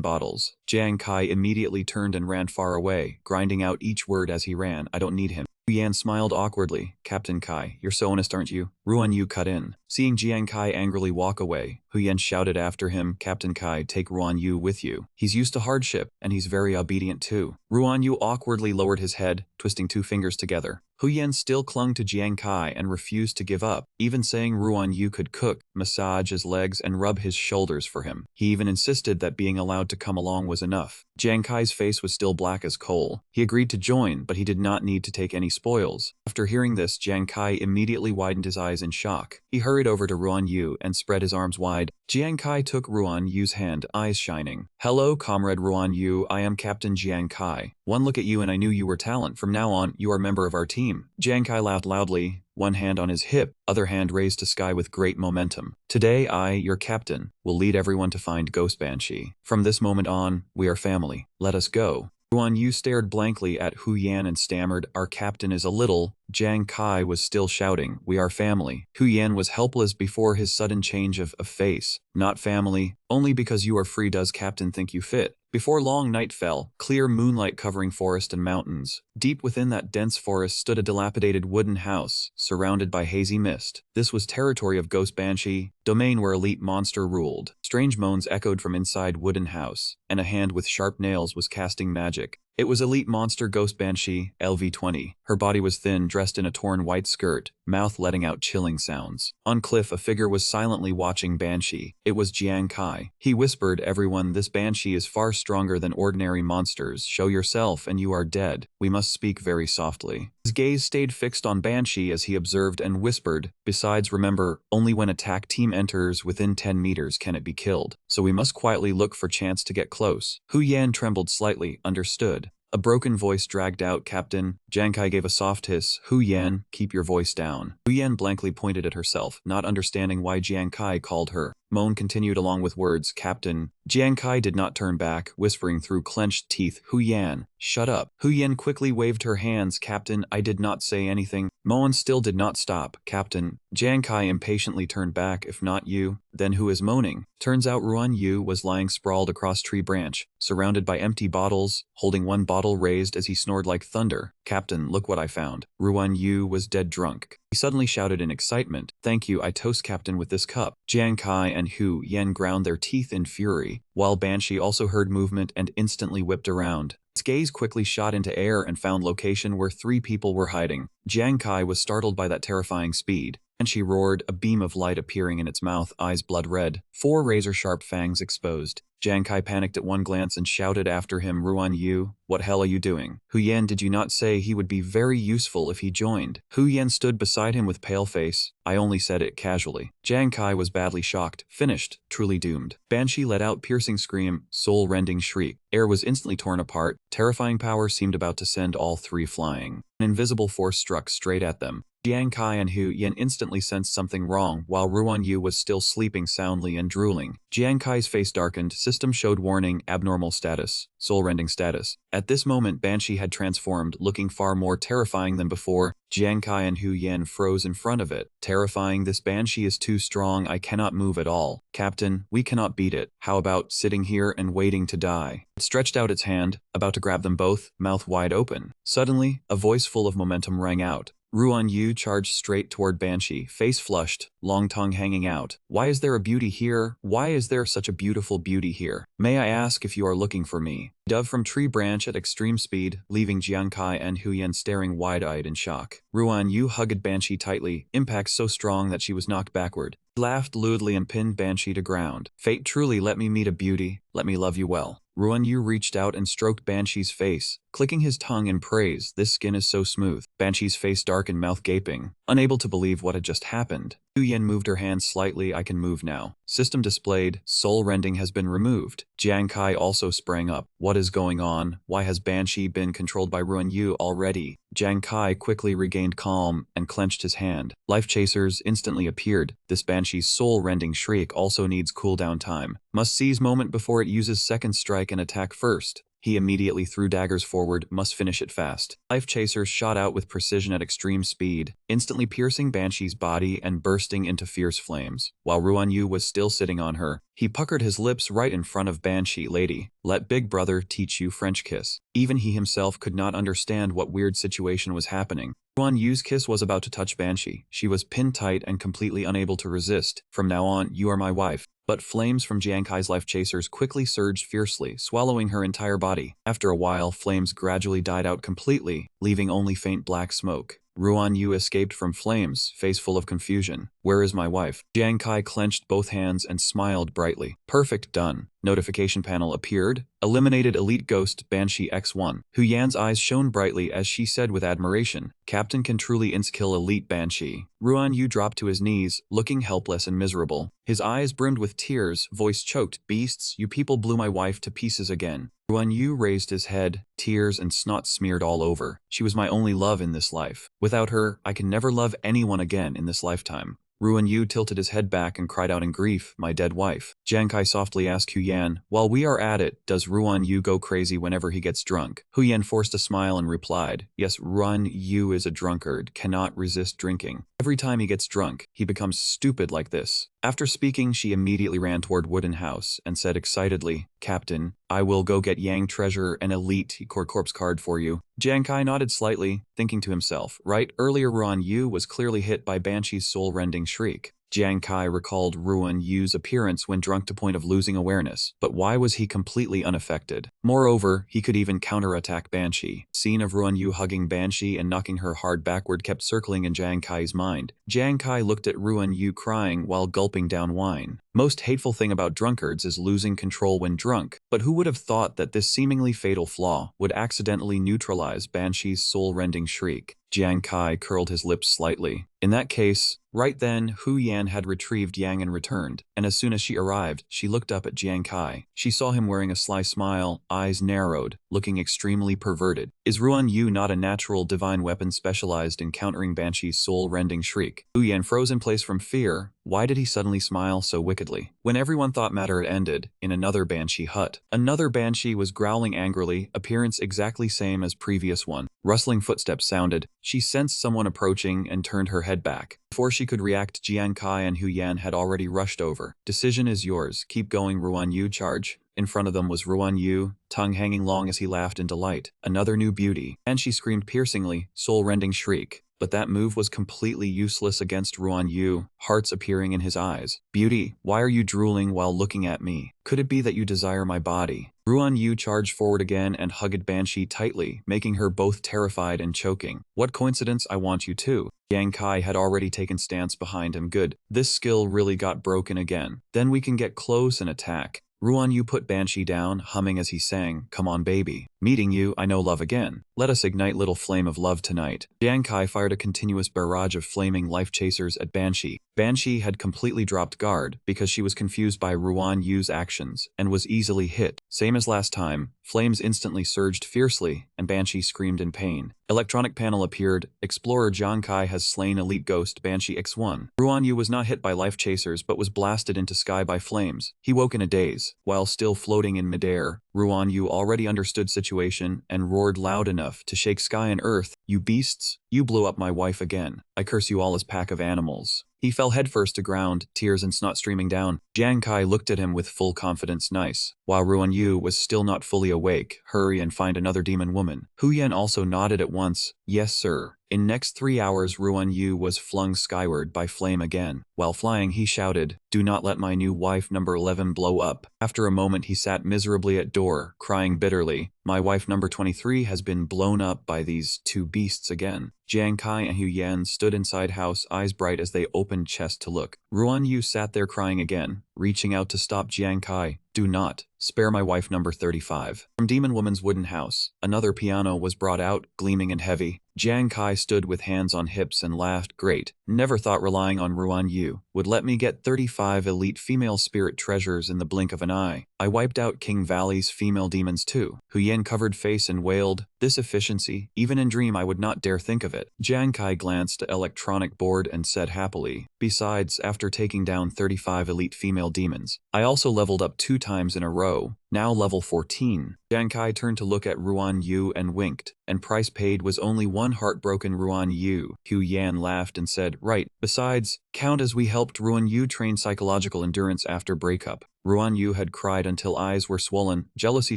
bottles. Jiang Kai immediately turned and ran far away, grinding out each word as he ran. I don't need him. Hu Yan smiled awkwardly. Captain Kai, you're so honest, aren't you? Ruan Yu cut in. Seeing Jiang Kai angrily walk away, Hu Yan shouted after him, Captain Kai, take Ruan Yu with you. He's used to hardship, and he's very obedient too. Ruan Yu awkwardly lowered his head, twisting two fingers together. Hu Yan still clung to Jiang Kai and refused to give up, even saying Ruan Yu could cook, massage his legs and rub his shoulders for him. He even insisted that being allowed to come along was enough. Jiang Kai's face was still black as coal. He agreed to join, but he did not need to take any spoils. After hearing this, Jiang Kai immediately widened his eyes in shock. He hurried over to Ruan Yu and spread his arms wide. Jiang Kai took Ruan Yu's hand, eyes shining. Hello, comrade Ruan Yu, I am Captain Jiang Kai. One look at you and I knew you were talent. From now on, you are a member of our team. Jiang Kai laughed loudly, one hand on his hip, other hand raised to sky with great momentum. Today I, your captain, will lead everyone to find Ghost Banshee. From this moment on, we are family. Let us go. Ruan Yu stared blankly at Hu Yan and stammered, our captain is a little. Jiang Kai was still shouting, we are family. Hu Yan was helpless before his sudden change of face. Not family, only because you are free does captain think you fit. Before long night fell, clear moonlight covering forest and mountains. Deep within that dense forest stood a dilapidated wooden house, surrounded by hazy mist. This was territory of Ghost Banshee, domain where elite monster ruled. Strange moans echoed from inside wooden house, and a hand with sharp nails was casting magic. It was elite monster Ghost Banshee, LV-20. Her body was thin, dressed in a torn white skirt, mouth letting out chilling sounds. On cliff, a figure was silently watching Banshee. It was Jiang Kai. He whispered, everyone, this Banshee is far stronger than ordinary monsters. Show yourself and you are dead. We must speak very softly. His gaze stayed fixed on Banshee as he observed and whispered, besides remember, only when attack team enters within 10 meters can it be killed. So we must quietly look for chance to get close. Hu Yan trembled slightly, understood. A broken voice dragged out, Captain. Jiang Kai gave a soft hiss. Hu Yan, keep your voice down. Hu Yan blankly pointed at herself, not understanding why Jiang Kai called her. Moan continued along with words, Captain. Jiang Kai did not turn back, whispering through clenched teeth, Hu Yan, shut up. Hu Yan quickly waved her hands, Captain, I did not say anything. Moan still did not stop, Captain. Jiang Kai impatiently turned back, if not you, then who is moaning? Turns out Ruan Yu was lying sprawled across tree branch, surrounded by empty bottles, holding one bottle raised as he snored like thunder. Captain, look what I found. Ruan Yu was dead drunk. He suddenly shouted in excitement, thank you, I toast Captain with this cup. Jiang Kai and Hu Yan ground their teeth in fury, while Banshee also heard movement and instantly whipped around. Its gaze quickly shot into air and found location where 3 people were hiding. Jiang Kai was startled by that terrifying speed, and she roared, a beam of light appearing in its mouth, eyes blood red, 4 razor-sharp fangs exposed. Jiang Kai panicked at one glance and shouted after him, Ruan Yu, what hell are you doing? Hu Yan, did you not say he would be very useful if he joined? Hu Yan stood beside him with pale face. I only said it casually. Jiang Kai was badly shocked, finished, truly doomed. Banshee let out piercing scream, soul-rending shriek. Air was instantly torn apart. Terrifying power seemed about to send all 3 flying. An invisible force struck straight at them. Jiang Kai and Hu Yan instantly sensed something wrong while Ruan Yu was still sleeping soundly and drooling. Jiang Kai's face darkened, system showed warning, abnormal status, soul-rending status. At this moment Banshee had transformed, looking far more terrifying than before. Jiang Kai and Hu Yan froze in front of it. Terrifying, this Banshee is too strong, I cannot move at all. Captain, we cannot beat it. How about sitting here and waiting to die? It stretched out its hand, about to grab them both, mouth wide open. Suddenly, a voice full of momentum rang out. Ruan Yu charged straight toward Banshee, face flushed, long tongue hanging out. Why is there a beauty here? Why is there such a beautiful beauty here? May I ask if you are looking for me? Dove from tree branch at extreme speed, leaving Jiankai and Huyan staring wide-eyed in shock. Ruan Yu hugged Banshee tightly, impact so strong that she was knocked backward. He laughed lewdly and pinned Banshee to ground. Fate truly let me meet a beauty, let me love you well. Ruan Yu reached out and stroked Banshee's face, clicking his tongue in praise. This skin is so smooth. Banshee's face dark and mouth gaping, unable to believe what had just happened. Huyan moved her hand slightly. I can move now. System displayed. Soul rending has been removed. Jiang Kai also sprang up. What is going on? Why has Banshee been controlled by Ruan Yu already? Jiang Kai quickly regained calm and clenched his hand. Life chasers instantly appeared. This Banshee's soul-rending shriek also needs cooldown time. Must seize moment before it uses second strike and attack first. He immediately threw daggers forward, must finish it fast. Life chasers shot out with precision at extreme speed, instantly piercing Banshee's body and bursting into fierce flames. While Ruan Yu was still sitting on her, he puckered his lips right in front of Banshee. Lady, let Big Brother teach you French kiss. Even he himself could not understand what weird situation was happening. Ruan Yu's kiss was about to touch Banshee. She was pinned tight and completely unable to resist. From now on, you are my wife. But flames from Jiang Kai's life chasers quickly surged fiercely, swallowing her entire body. After a while, flames gradually died out completely, leaving only faint black smoke. Ruan Yu escaped from flames, face full of confusion. Where is my wife? Jiang Kai clenched both hands and smiled brightly. Perfect, done. Notification panel appeared. Eliminated elite ghost Banshee X1. Huyan's eyes shone brightly as she said with admiration, Captain can truly inskill elite Banshee. Ruan Yu dropped to his knees, looking helpless and miserable. His eyes brimmed with tears, voice choked. Beasts, you people blew my wife to pieces again. Ruan Yu raised his head, tears and snot smeared all over. She was my only love in this life. Without her, I can never love anyone again in this lifetime. Ruan Yu tilted his head back and cried out in grief, my dead wife. Jiang Kai softly asked Huyan, while we are at it, does Ruan Yu go crazy whenever he gets drunk? Huyan forced a smile and replied, yes, Ruan Yu is a drunkard, cannot resist drinking. Every time he gets drunk, he becomes stupid like this. After speaking, she immediately ran toward Wooden House and said excitedly, Captain, I will go get Yang Treasure and Elite Corpse card for you. Jiang Kai nodded slightly, thinking to himself, right, earlier Ruan Yu was clearly hit by Banshee's soul-rending shriek. Jiang Kai recalled Ruan Yu's appearance when drunk to point of losing awareness, but why was he completely unaffected? Moreover, he could even counterattack Banshee. Scene of Ruan Yu hugging Banshee and knocking her hard backward kept circling in Jiang Kai's mind. Jiang Kai looked at Ruan Yu crying while gulping down wine. Most hateful thing about drunkards is losing control when drunk, but who would have thought that this seemingly fatal flaw would accidentally neutralize Banshee's soul-rending shriek? Jiang Kai curled his lips slightly. In that case, right then, Huyan had retrieved Yang and returned, and as soon as she arrived, she looked up at Jiang Kai. She saw him wearing a sly smile, eyes narrowed, looking extremely perverted. Is Ruan Yu not a natural divine weapon specialized in countering Banshee's soul-rending shriek? Huyan froze in place from fear. Why did he suddenly smile so wickedly? When everyone thought matter had ended, in another Banshee hut, another Banshee was growling angrily, appearance exactly same as previous one. Rustling footsteps sounded. She sensed someone approaching and turned her head back. Before she could react, Jiang Kai and Huyan had already rushed over. Decision is yours. Keep going, Ruan Yu, charge. In front of them was Ruan Yu, tongue hanging long as he laughed in delight. Another new beauty. And she screamed piercingly, soul-rending shriek. But that move was completely useless against Ruan Yu, hearts appearing in his eyes. Beauty, why are you drooling while looking at me? Could it be that you desire my body? Ruan Yu charged forward again and hugged Banshee tightly, making her both terrified and choking. What coincidence, I want you too. Yang Kai had already taken stance behind him. Good. This skill really got broken again. Then we can get close and attack. Ruan Yu put Banshee down, humming as he sang, come on baby. Meeting you, I know love again. Let us ignite little flame of love tonight. Jiang Kai fired a continuous barrage of flaming life chasers at Banshee. Banshee had completely dropped guard because she was confused by Ruan Yu's actions and was easily hit. Same as last time, flames instantly surged fiercely and Banshee screamed in pain. Electronic panel appeared. Explorer Jiang Kai has slain elite ghost Banshee X1. Ruan Yu was not hit by life chasers but was blasted into sky by flames. He woke in a daze. While still floating in midair, Ruan Yu already understood situation and roared loud enough to shake sky and earth. You beasts, you blew up my wife again. I curse you all as pack of animals. He fell headfirst to ground, tears and snot streaming down. Jiang Kai looked at him with full confidence. Nice. While Ruan Yu was still not fully awake, hurry and find another demon woman. Huyan also nodded at once. Yes sir. In next 3 hours Ruan Yu was flung skyward by flame again. While flying he shouted, "Do not let my new wife number 11 blow up." After a moment he sat miserably at door, crying bitterly, "My wife number 23 has been blown up by these two beasts again." Jiang Kai and Hu Yan stood inside house, eyes bright as they opened chest to look. Ruan Yu sat there crying again, reaching out to stop Jiang Kai. "Do not. Spare my wife number 35. From Demon Woman's wooden house, another piano was brought out, gleaming and heavy. Jiang Kai stood with hands on hips and laughed. "Great. Never thought relying on Ruan Yu would let me get 35 elite female spirit treasures in the blink of an eye. I wiped out King Valley's female demons too." Hu Yan covered face and wailed, "This efficiency, even in dream I would not dare think of it." Jiang Kai glanced at electronic board and said happily, "Besides, after taking down 35 elite female demons, I also leveled up 2 times in a row, now level 14. Jiang Kai turned to look at Ruan Yu and winked, "And price paid was only one heartbroken Ruan Yu." Hu Yan laughed and said, "Right. Besides, count as we helped Ruan Yu train psychological endurance after breakup." Ruan Yu had cried until eyes were swollen. "Jealousy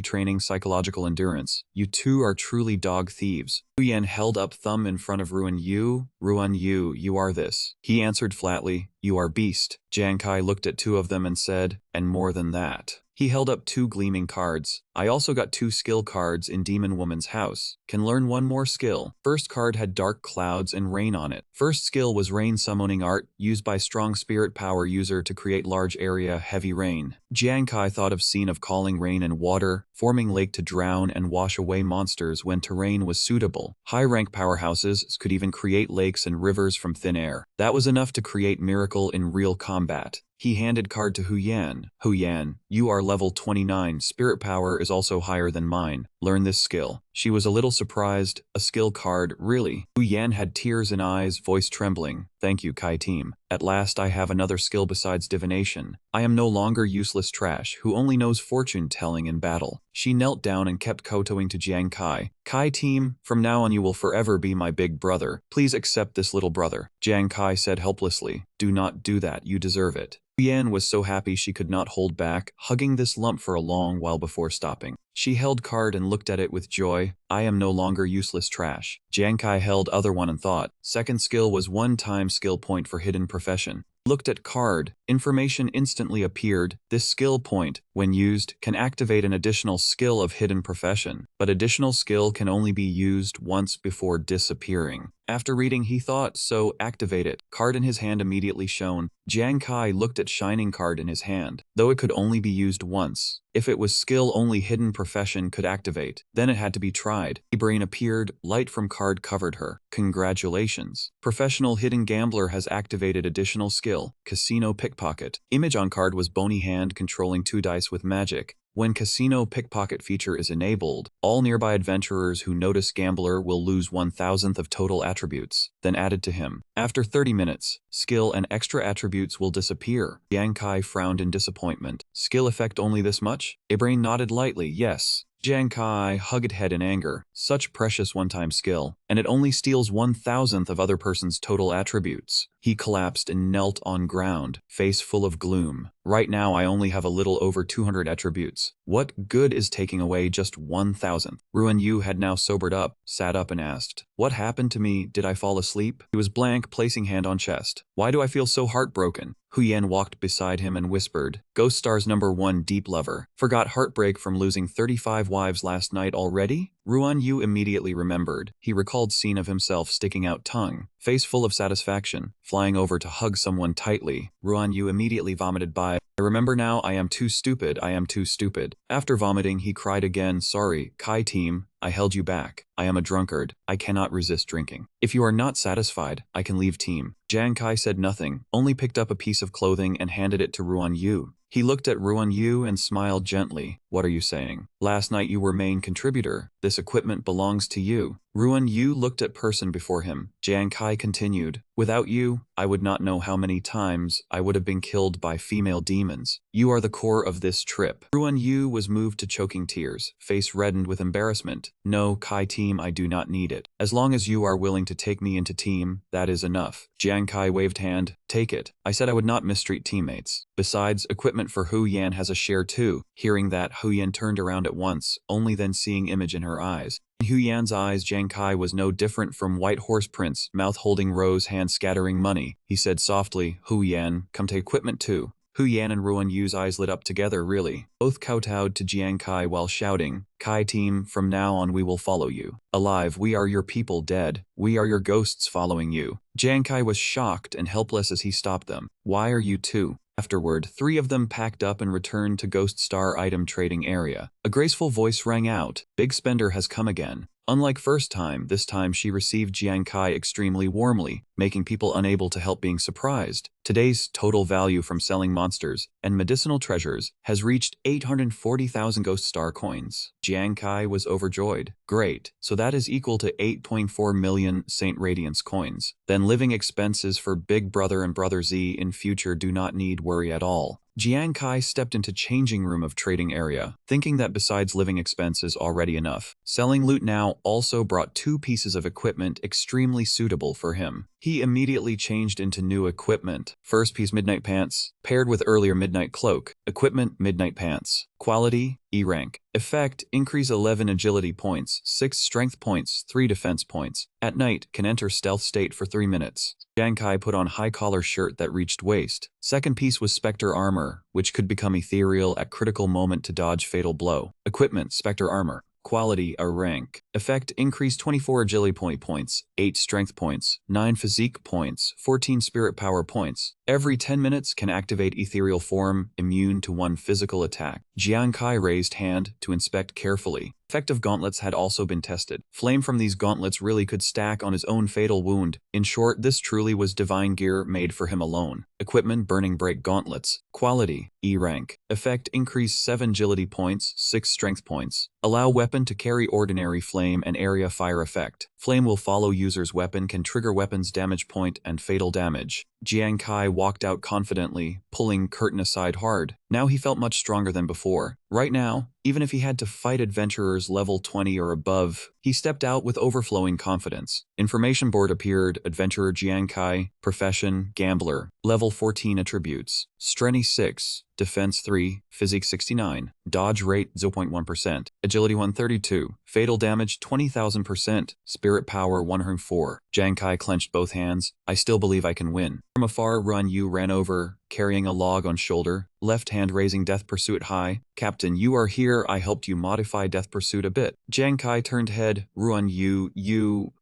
training psychological endurance. You two are truly dog thieves." Hu Yan held up thumb in front of Ruan Yu. "Ruan Yu, you are this." He answered flatly, "You are beast." Jiang Kai looked at 2 of them and said, "And more than that." He held up 2 gleaming cards. "I also got 2 skill cards in Demon Woman's house. Can learn 1 more skill." First card had dark clouds and rain on it. First skill was rain summoning art, used by strong spirit power user to create large area heavy rain. Jiang Kai thought of scene of calling rain and water, forming lake to drown and wash away monsters when terrain was suitable. High rank powerhouses could even create lakes and rivers from thin air. That was enough to create miracle in real combat. He handed card to Hu Yan. "Hu Yan, you are level 29. Spirit power is also higher than mine. Learn this skill." She was a little surprised. A skill card, really? Hu Yan had tears in eyes, voice trembling. "Thank you, Kai team. At last I have another skill besides divination. I am no longer useless trash who only knows fortune telling in battle." She knelt down and kept kowtowing to Jiang Kai. "Kai team, from now on you will forever be my big brother. Please accept this little brother." Jiang Kai said helplessly, "Do not do that, you deserve it." Yan was so happy she could not hold back, hugging this lump for a long while before stopping. She held card and looked at it with joy. "I am no longer useless trash." Jiang Kai held other one and thought. Second skill was 1-time skill point for hidden profession. Looked at card. Information instantly appeared. This skill point, when used, can activate an additional skill of hidden profession, but additional skill can only be used once before disappearing. After reading he thought, so activate it. Card in his hand immediately shone. Jiang Kai looked at shining card in his hand. Though it could only be used once, if it was skill only hidden profession could activate, then it had to be tried. A brain appeared, light from card covered her. "Congratulations. Professional hidden gambler has activated additional skill, casino pickpocket." Image on card was bony hand controlling 2 dice with magic. When casino pickpocket feature is enabled, all nearby adventurers who notice gambler will lose 1,000th of total attributes, then added to him. After 30 minutes, skill and extra attributes will disappear. Yang Kai frowned in disappointment. "Skill effect only this much?" Ibrahim nodded lightly, "Yes." Jiang Kai hugged head in anger. "Such precious one-time skill, and it only steals 1,000th of other person's total attributes." He collapsed and knelt on ground, face full of gloom. "Right now I only have a little over 200 attributes. What good is taking away just 1,000th? Ruan Yu had now sobered up, sat up and asked, "What happened to me? Did I fall asleep?" He was blank, placing hand on chest. "Why do I feel so heartbroken?" Hu Yan walked beside him and whispered, "Ghost Star's #1 deep lover. Forgot heartbreak from losing 35 wives last night already?" Ruan Yu immediately remembered. He recalled scene of himself sticking out tongue, face full of satisfaction, flying over to hug someone tightly. Ruan Yu immediately vomited by, "I remember now, I am too stupid, I am too stupid." After vomiting he cried again, "Sorry, Kai team, I held you back. I am a drunkard. I cannot resist drinking. If you are not satisfied, I can leave team." Jiang Kai said nothing, only picked up a piece of clothing and handed it to Ruan Yu. He looked at Ruan Yu and smiled gently. "What are you saying? Last night you were main contributor. This equipment belongs to you." Ruan Yu looked at person before him. Jiang Kai continued, "Without you, I would not know how many times I would have been killed by female demons. You are the core of this trip." Ruan Yu was moved to choking tears, face reddened with embarrassment. "No, Kai team, I do not need it. As long as you are willing to take me into team, that is enough." Jiang Kai waved hand. "Take it. I said I would not mistreat teammates. Besides, equipment for Hu Yan has a share too." Hearing that, Hu Yan turned around at once, only then seeing image in her eyes. In Hu Yan's eyes, Jiang Kai was no different from White Horse Prince, mouth holding rose, hand scattering money. He said softly, Hu Yan, come take equipment too. Hu Yan and Ruan Yu's eyes lit up together, really. Both kowtowed to Jiang Kai while shouting, Kai team, from now on we will follow you. Alive, we are your people. Dead, we are your ghosts following you. Jiang Kai was shocked and helpless as he stopped them. Why are you two? Afterward, 3 of them packed up and returned to Ghost Star item trading area. A graceful voice rang out, Big Spender has come again. Unlike first time, this time she received Jiang Kai extremely warmly, making people unable to help being surprised. Today's total value from selling monsters and medicinal treasures has reached 840,000 Ghost Star coins. Jiang Kai was overjoyed. Great, so that is equal to 8.4 million Saint Radiance coins. Then living expenses for Big Brother and Brother Z in future do not need worry at all. Jiang Kai stepped into changing room of trading area, thinking that besides living expenses already enough, selling loot now also brought 2 pieces of equipment extremely suitable for him. He immediately changed into new equipment. First piece Midnight Pants, paired with earlier Midnight Cloak. Equipment Midnight Pants. Quality E rank. Effect increase 11 agility points, 6 strength points, 3 defense points. At night can enter stealth state for 3 minutes. Jiang Kai put on high collar shirt that reached waist. Second piece was Spectre Armor, which could become ethereal at critical moment to dodge fatal blow. Equipment Spectre Armor. Quality A rank. Effect increase 24 agility points, 8 strength points, 9 physique points, 14 spirit power points. Every 10 minutes can activate ethereal form, immune to 1 physical attack. Jiang Kai raised hand to inspect carefully. Effective gauntlets had also been tested. Flame from these gauntlets really could stack on his own fatal wound. In short, this truly was divine gear made for him alone. Equipment Burning Break Gauntlets. Quality E rank. Effect increase 7 agility points, 6 strength points. Allow weapon to carry ordinary flame and area fire effect. Flame will follow user's weapon, can trigger weapon's damage point and fatal damage. Jiang Kai walked out confidently, pulling curtain aside hard. Now he felt much stronger than before. Right now, even if he had to fight adventurers level 20 or above, he stepped out with overflowing confidence. Information board appeared, Adventurer Jiang Kai, Profession, Gambler, Level 14 Attributes, Strength 6, Defense 3, Physique 69, Dodge Rate 0.1%, Agility 132, Fatal Damage 20,000%, Spirit Power 104. Jiang Kai clenched both hands. I still believe I can win. From afar, Ruan Yu ran over, carrying a log on shoulder, left hand raising Death Pursuit high. Captain, you are here. I helped you modify Death Pursuit a bit. Jiang Kai turned head. Ruan Yu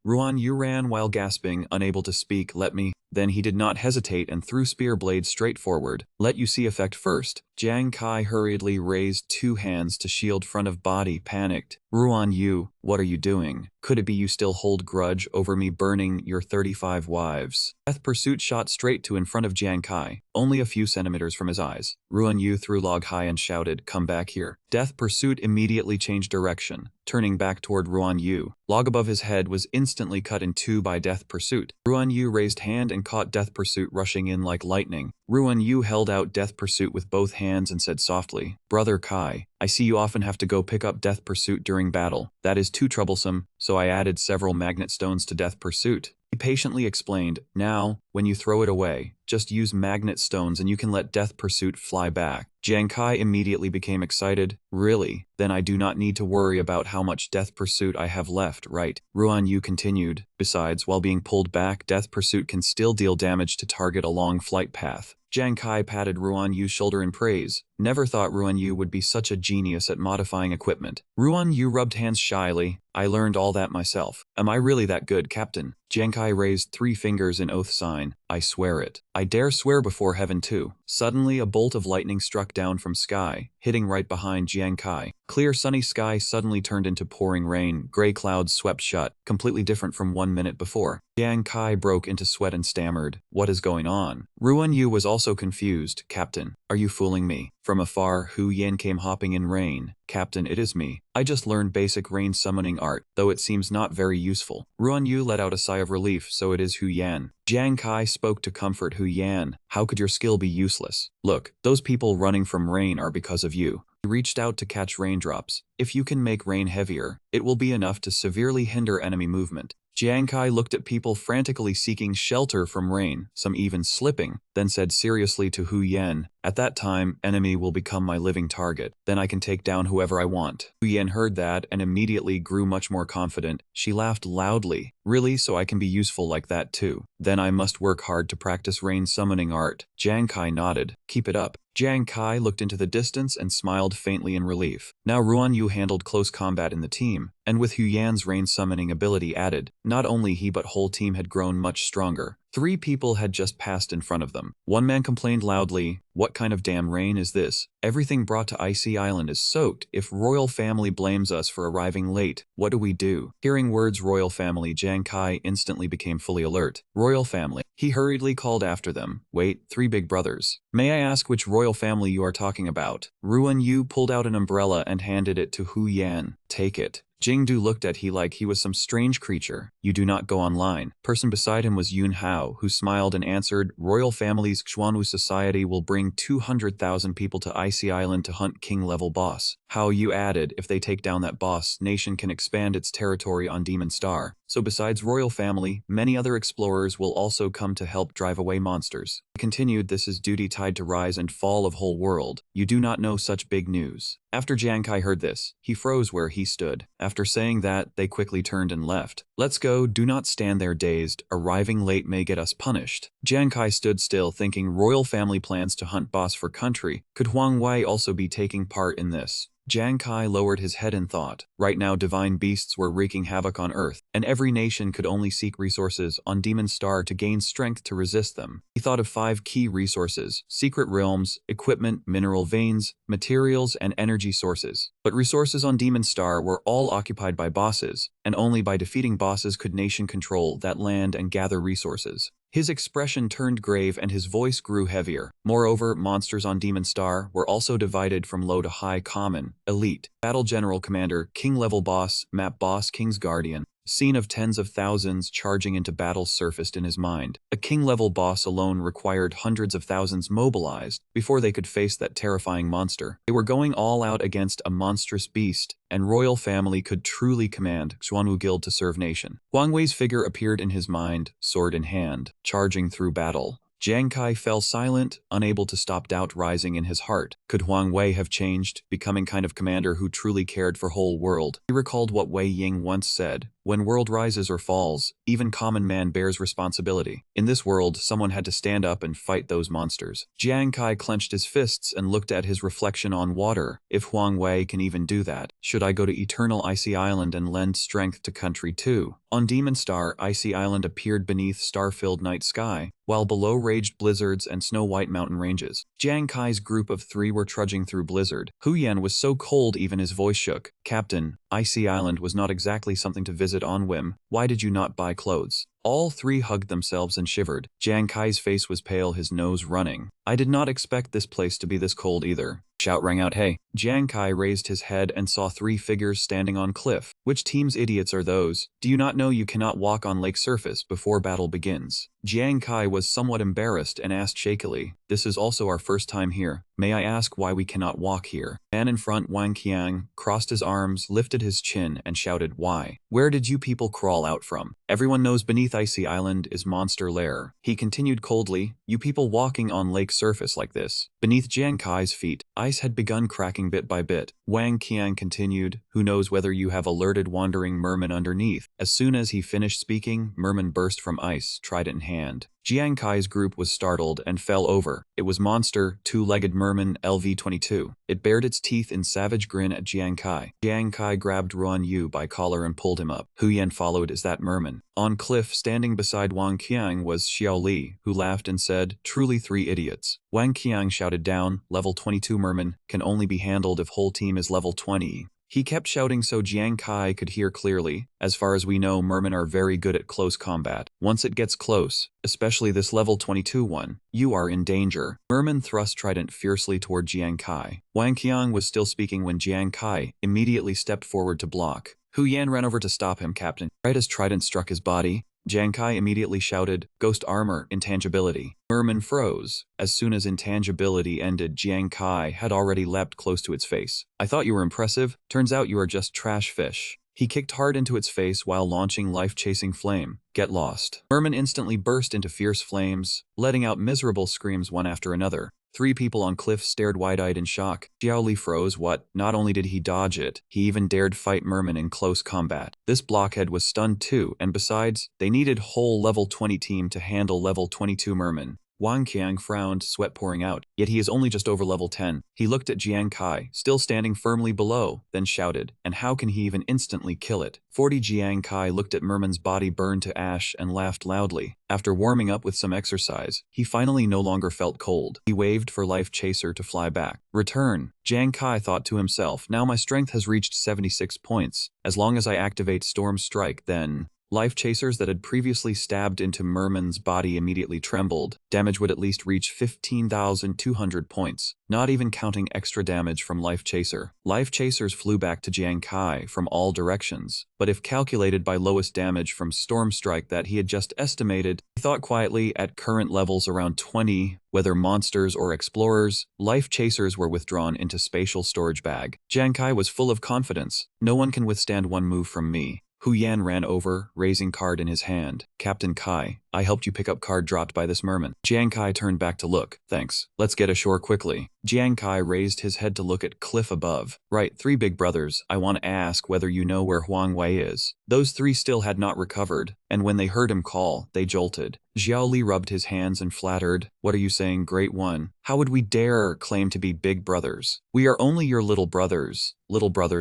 ran while gasping, unable to speak. Let me. Then he did not hesitate and threw spear blade straight forward. Let you see effect first. Jiang Kai hurriedly raised 2 hands to shield front of body, panicked. Ruan Yu, what are you doing? Could it be you still hold grudge over me burning your 35 wives? Death Pursuit shot straight to in front of Jiang Kai, only a few centimeters from his eyes. Ruan Yu threw log high and shouted, come back here. Death Pursuit immediately changed direction, turning back toward Ruan Yu. Log above his head was instantly cut in 2 by Death Pursuit. Ruan Yu raised hand and caught Death Pursuit rushing in like lightning. Ruan Yu held out Death Pursuit with both hands and said softly, Brother Kai, I see you often have to go pick up Death Pursuit during battle. That is too troublesome, so I added several magnet stones to Death Pursuit. He patiently explained, now, when you throw it away, just use magnet stones and you can let Death Pursuit fly back. Jiang Kai immediately became excited. Really? Then I do not need to worry about how much Death Pursuit I have left, right? Ruan Yu continued. Besides, while being pulled back, Death Pursuit can still deal damage to target a long flight path. Jiang Kai patted Ruan Yu's shoulder in praise. Never thought Ruan Yu would be such a genius at modifying equipment. Ruan Yu rubbed hands shyly. I learned all that myself. Am I really that good, Captain? Jiang Kai raised 3 fingers in oath sign. I swear it. I dare swear before heaven too. Suddenly a bolt of lightning struck down from sky, hitting right behind Jiang Kai. Clear sunny sky suddenly turned into pouring rain. Gray clouds swept shut, completely different from 1 minute before. Jiang Kai broke into sweat and stammered, what is going on? Ruan Yu was also confused. Captain, are you fooling me? From afar, Hu Yan came hopping in rain. Captain, it is me. I just learned basic rain summoning art, though it seems not very useful. Ruan Yu let out a sigh of relief, so it is Hu Yan. Jiang Kai spoke to comfort Hu Yan. How could your skill be useless? Look, those people running from rain are because of you. He reached out to catch raindrops. If you can make rain heavier, it will be enough to severely hinder enemy movement. Jiang Kai looked at people frantically seeking shelter from rain, some even slipping, then said seriously to Hu Yan, "At that time, enemy will become my living target. Then I can take down whoever I want." Hu Yan heard that and immediately grew much more confident. She laughed loudly. "Really? So I can be useful like that too? Then I must work hard to practice rain summoning art." Jiang Kai nodded. "Keep it up." Jiang Kai looked into the distance and smiled faintly in relief. Now Ruan Yu handled close combat in the team, and with Hu Yan's rain summoning ability added, not only he but whole team had grown much stronger. 3 people had just passed in front of them. One man complained loudly, "What kind of damn rain is this? Everything brought to Icy Island is soaked. If royal family blames us for arriving late, what do we do?" Hearing words royal family, Jiang Kai instantly became fully alert. "Royal family." He hurriedly called after them, "Wait, 3 big brothers. May I ask which royal family you are talking about?" Ruan Yu pulled out an umbrella and handed it to Hu Yan. "Take it." Jingdu looked at he like he was some strange creature. "You do not go online." Person beside him was Yun Hao, who smiled and answered, "Royal family's Xuanwu society will bring 200,000 people to Icy Island to hunt king-level boss. Hao Yu added, if they take down that boss, nation can expand its territory on Demon Star. So besides royal family, many other explorers will also come to help drive away monsters. He continued, this is duty tied to rise and fall of whole world. You do not know such big news. After Jiang Kai heard this, he froze where he stood. After saying that, they quickly turned and left. Let's go, do not stand there dazed. Arriving late may get us punished. Jiang Kai stood still thinking royal family plans to hunt boss for country. Could Huang Wei also be taking part in this? Jiang Kai lowered his head and thought. Right now divine beasts were wreaking havoc on Earth, and every nation could only seek resources on Demon Star to gain strength to resist them. He thought of 5 key resources: secret realms, equipment, mineral veins, materials, and energy sources. But resources on Demon Star were all occupied by bosses, and only by defeating bosses could nation control that land and gather resources. His expression turned grave and his voice grew heavier. Moreover, monsters on Demon Star were also divided from low to high, common, elite, battle general commander, king-level boss, map boss, king's guardian. Scene of tens of thousands charging into battle surfaced in his mind. A king-level boss alone required hundreds of thousands mobilized before they could face that terrifying monster. They were going all out against a monstrous beast, and royal family could truly command Xuanwu Guild to serve nation. Huang Wei's figure appeared in his mind, sword in hand, charging through battle. Jiang Kai fell silent, unable to stop doubt rising in his heart. Could Huang Wei have changed, becoming kind of commander who truly cared for whole world? He recalled what Wei Ying once said, when world rises or falls, even common man bears responsibility. In this world, someone had to stand up and fight those monsters. Jiang Kai clenched his fists and looked at his reflection on water. If Huang Wei can even do that, should I go to Eternal Icy Island and lend strength to country too? On Demon Star, Icy Island appeared beneath star-filled night sky, while below raged blizzards and snow-white mountain ranges. Jiang Kai's group of 3 were trudging through blizzard. Hu Yan was so cold even his voice shook. Captain, Icy Island was not exactly something to visit on whim. Why did you not buy clothes? All 3 hugged themselves and shivered. Jiang Kai's face was pale, his nose running. I did not expect this place to be this cold either. Shout rang out, hey. Jiang Kai raised his head and saw 3 figures standing on cliff. Which team's idiots are those? Do you not know you cannot walk on lake surface before battle begins? Jiang Kai was somewhat embarrassed and asked shakily, this is also our first time here. May I ask why we cannot walk here? Man in front, Wang Qiang, crossed his arms, lifted his chin, and shouted, why? Where did you people crawl out from? Everyone knows beneath Icy Island is monster lair. He continued coldly, you people walking on lake surface like this. Beneath Jiang Kai's feet, ice had begun cracking bit by bit. Wang Qiang continued, who knows whether you have alerted wandering merman underneath. As soon as he finished speaking, merman burst from ice, trident in hand. Jiang Kai's group was startled and fell over. It was monster, 2-legged merman LV-22. It bared its teeth in savage grin at Jiang Kai. Jiang Kai grabbed Ruan Yu by collar and pulled him up. Hu Yan followed as that merman. On cliff, standing beside Wang Qiang was Xiao Li, who laughed and said, truly 3 idiots. Wang Qiang shouted down, level 22 merman, can only be handled if whole team is level 20. He kept shouting so Jiang Kai could hear clearly. As far as we know, mermen are very good at close combat. Once it gets close, especially this level 22 one, you are in danger. Merman thrust trident fiercely toward Jiang Kai. Wang Qiang was still speaking when Jiang Kai immediately stepped forward to block. Hu Yan ran over to stop him, Captain. Right as trident struck his body, Jiang Kai immediately shouted, ghost armor, intangibility. Merman froze. As soon as intangibility ended, Jiang Kai had already leapt close to its face. I thought you were impressive. Turns out you are just trash fish. He kicked hard into its face while launching life-chasing flame. Get lost. Merman instantly burst into fierce flames, letting out miserable screams one after another. 3 people on cliff stared wide-eyed in shock. Xiaoli froze. What? Not only did he dodge it, he even dared fight Merman in close combat. This blockhead was stunned too, and besides, they needed whole level 20 team to handle level 22 Merman. Wang Qiang frowned, sweat pouring out. Yet he is only just over level 10. He looked at Jiang Kai, still standing firmly below, then shouted, and how can he even instantly kill it? 40 Jiang Kai looked at Merman's body burned to ash and laughed loudly. After warming up with some exercise, he finally no longer felt cold. He waved for Life Chaser to fly back. Return. Jiang Kai thought to himself, now my strength has reached 76 points. As long as I activate Storm Strike, then... Life chasers that had previously stabbed into Merman's body immediately trembled. Damage would at least reach 15,200 points, not even counting extra damage from Life Chaser. Life chasers flew back to Jiang Kai from all directions, but if calculated by lowest damage from Storm Strike that he had just estimated, he thought quietly at current levels around 20, whether monsters or explorers, Life Chasers were withdrawn into spatial storage bag. Jiang Kai was full of confidence. No one can withstand one move from me. Hu Yan ran over, raising card in his hand. Captain Kai, I helped you pick up card dropped by this merman. Jiang Kai turned back to look. Thanks. Let's get ashore quickly. Jiang Kai raised his head to look at cliff above. Right, 3 big brothers, I want to ask whether you know where Huang Wei is. Those 3 still had not recovered, and when they heard him call, they jolted. Xiao Li rubbed his hands and flattered. What are you saying, Great One? How would we dare claim to be big brothers? We are only your little brothers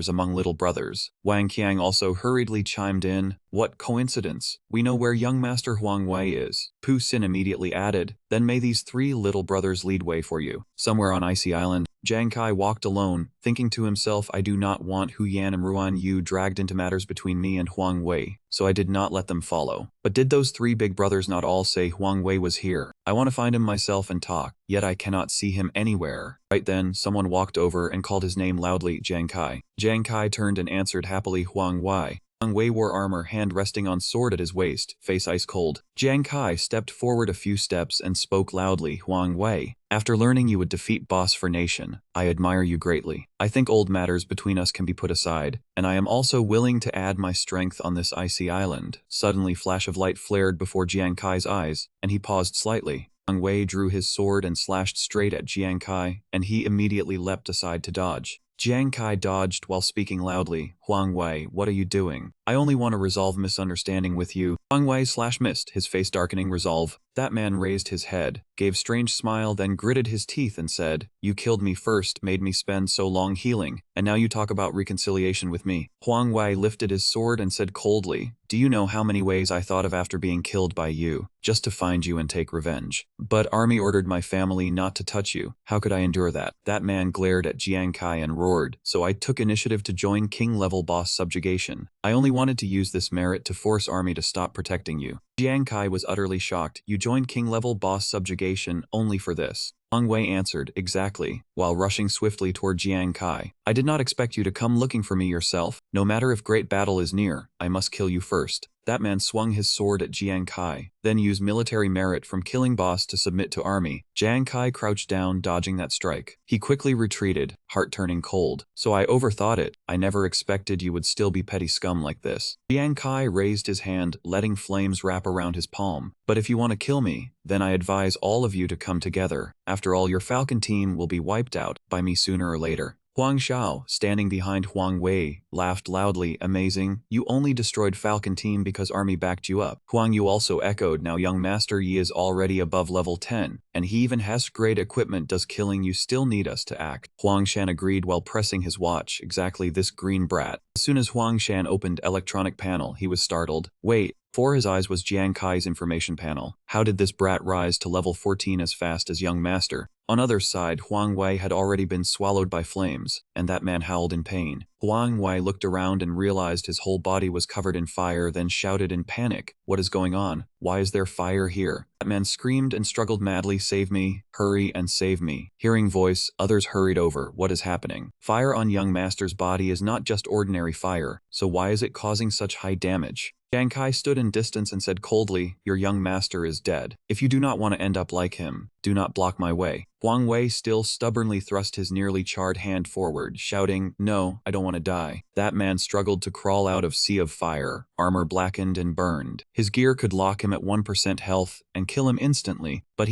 among little brothers. Wang Qiang also hurriedly chimed in. What coincidence. We know where young Master Huang Wei is. Pu Xin immediately added. Then may these 3 little brothers lead way for you. Somewhere on Icy Island, Jiang Kai walked alone, thinking to himself, I do not want Hu Yan and Ruan Yu dragged into matters between me and Huang Wei, so I did not let them follow. But did those 3 big brothers not all say Huang Wei was here? I want to find him myself and talk, yet I cannot see him anywhere. Right then, someone walked over and called his name loudly, Jiang Kai. Jiang Kai turned and answered happily, Huang Wei. Huang Wei wore armor, hand resting on sword at his waist, face ice cold. Jiang Kai stepped forward a few steps and spoke loudly, Huang Wei. After learning you would defeat Boss for Nation, I admire you greatly. I think old matters between us can be put aside, and I am also willing to add my strength on this icy island. Suddenly flash of light flared before Jiang Kai's eyes, and he paused slightly. Huang Wei drew his sword and slashed straight at Jiang Kai, and he immediately leapt aside to dodge. Jiang Kai dodged while speaking loudly, Huang Wei, what are you doing? I only want to resolve misunderstanding with you. Huang Wei /missed, his face darkening. Resolve. That man raised his head, gave strange smile, then gritted his teeth and said, you killed me first, made me spend so long healing, and now you talk about reconciliation with me. Huang Wei lifted his sword and said coldly, do you know how many ways I thought of after being killed by you, just to find you and take revenge? But army ordered my family not to touch you. How could I endure that? That man glared at Jiang Kai and roared, so I took initiative to join king-level boss subjugation. I only wanted to use this merit to force army to stop protecting you. Jiang Kai was utterly shocked. You joined king-level boss subjugation only for this. Huang Wei answered, exactly, while rushing swiftly toward Jiang Kai. I did not expect you to come looking for me yourself. No matter if great battle is near, I must kill you first. That man swung his sword at Jiang Kai, then used military merit from killing boss to submit to army. Jiang Kai crouched down, dodging that strike. He quickly retreated, heart turning cold. So I overthought it. I never expected you would still be petty scum like this. Jiang Kai raised his hand, letting flames wrap around his palm. But if you want to kill me, then I advise all of you to come together. After all, your Falcon team will be wiped out by me sooner or later. Huang Xiao, standing behind Huang Wei, laughed loudly, amazing, you only destroyed Falcon team because army backed you up. Huang Yu also echoed, now young Master Yi is already above level 10, and he even has great equipment, does killing you still need us to act? Huang Shan agreed while pressing his watch, exactly this green brat. As soon as Huang Shan opened electronic panel, he was startled. Wait. Before his eyes was Jiang Kai's information panel. How did this brat rise to level 14 as fast as young master? On other side, Huang Wei had already been swallowed by flames, and that man howled in pain. Huang Wei looked around and realized his whole body was covered in fire, then shouted in panic, what is going on? Why is there fire here? That man screamed and struggled madly, save me, hurry and save me. Hearing voice, others hurried over, what is happening? Fire on young master's body is not just ordinary fire, so why is it causing such high damage? Jiang Kai stood in distance and said coldly, your young master is dead. If you do not want to end up like him, do not block my way. Huang Wei still stubbornly thrust his nearly charred hand forward, shouting, "No, I don't want to die." That man struggled to crawl out of sea of fire, armor blackened and burned. His gear could lock him at 1% health and kill him instantly, but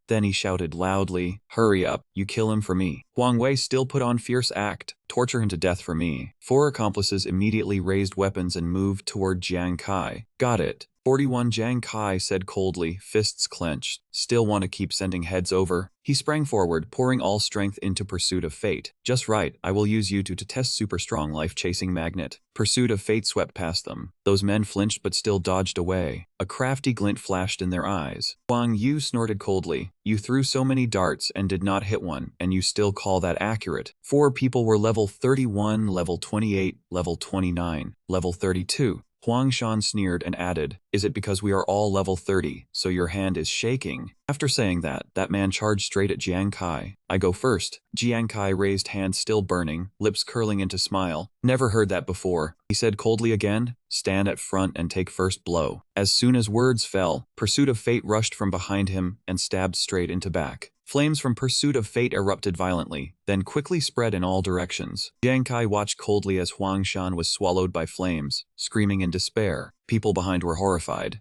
then he shouted loudly, "Hurry up, you kill him for me." Huang Wei still put on fierce act, "Torture him to death for me." 4 accomplices immediately raised weapons and moved toward Jiang Kai. "Got it." 41 Jiang Kai said coldly, fists clenched. "Still want to keep sending heads over?" He sprang forward, pouring all strength into Pursuit of Fate. "Just right, I will use you to test super strong life-chasing magnet." Pursuit of Fate swept past them. Those men flinched but still dodged away. A crafty glint flashed in their eyes. Huang Yu snorted coldly. "You threw so many darts and did not hit one, and you still call that accurate?" 4 people were level 31, level 28, level 29, level 32. Huang Shan sneered and added, "Is it because we are all level 30, so your hand is shaking?" After saying that man charged straight at Jiang Kai. "I go first." Jiang Kai raised hand still burning, lips curling into smile. "Never heard that before." He said coldly again, "Stand at front and take first blow." As soon as words fell, Pursuit of Fate rushed from behind him and stabbed straight into back. Flames from Pursuit of Fate erupted violently, then quickly spread in all directions. Jiang Kai watched coldly as Huang Shan was swallowed by flames, screaming in despair. People behind were horrified.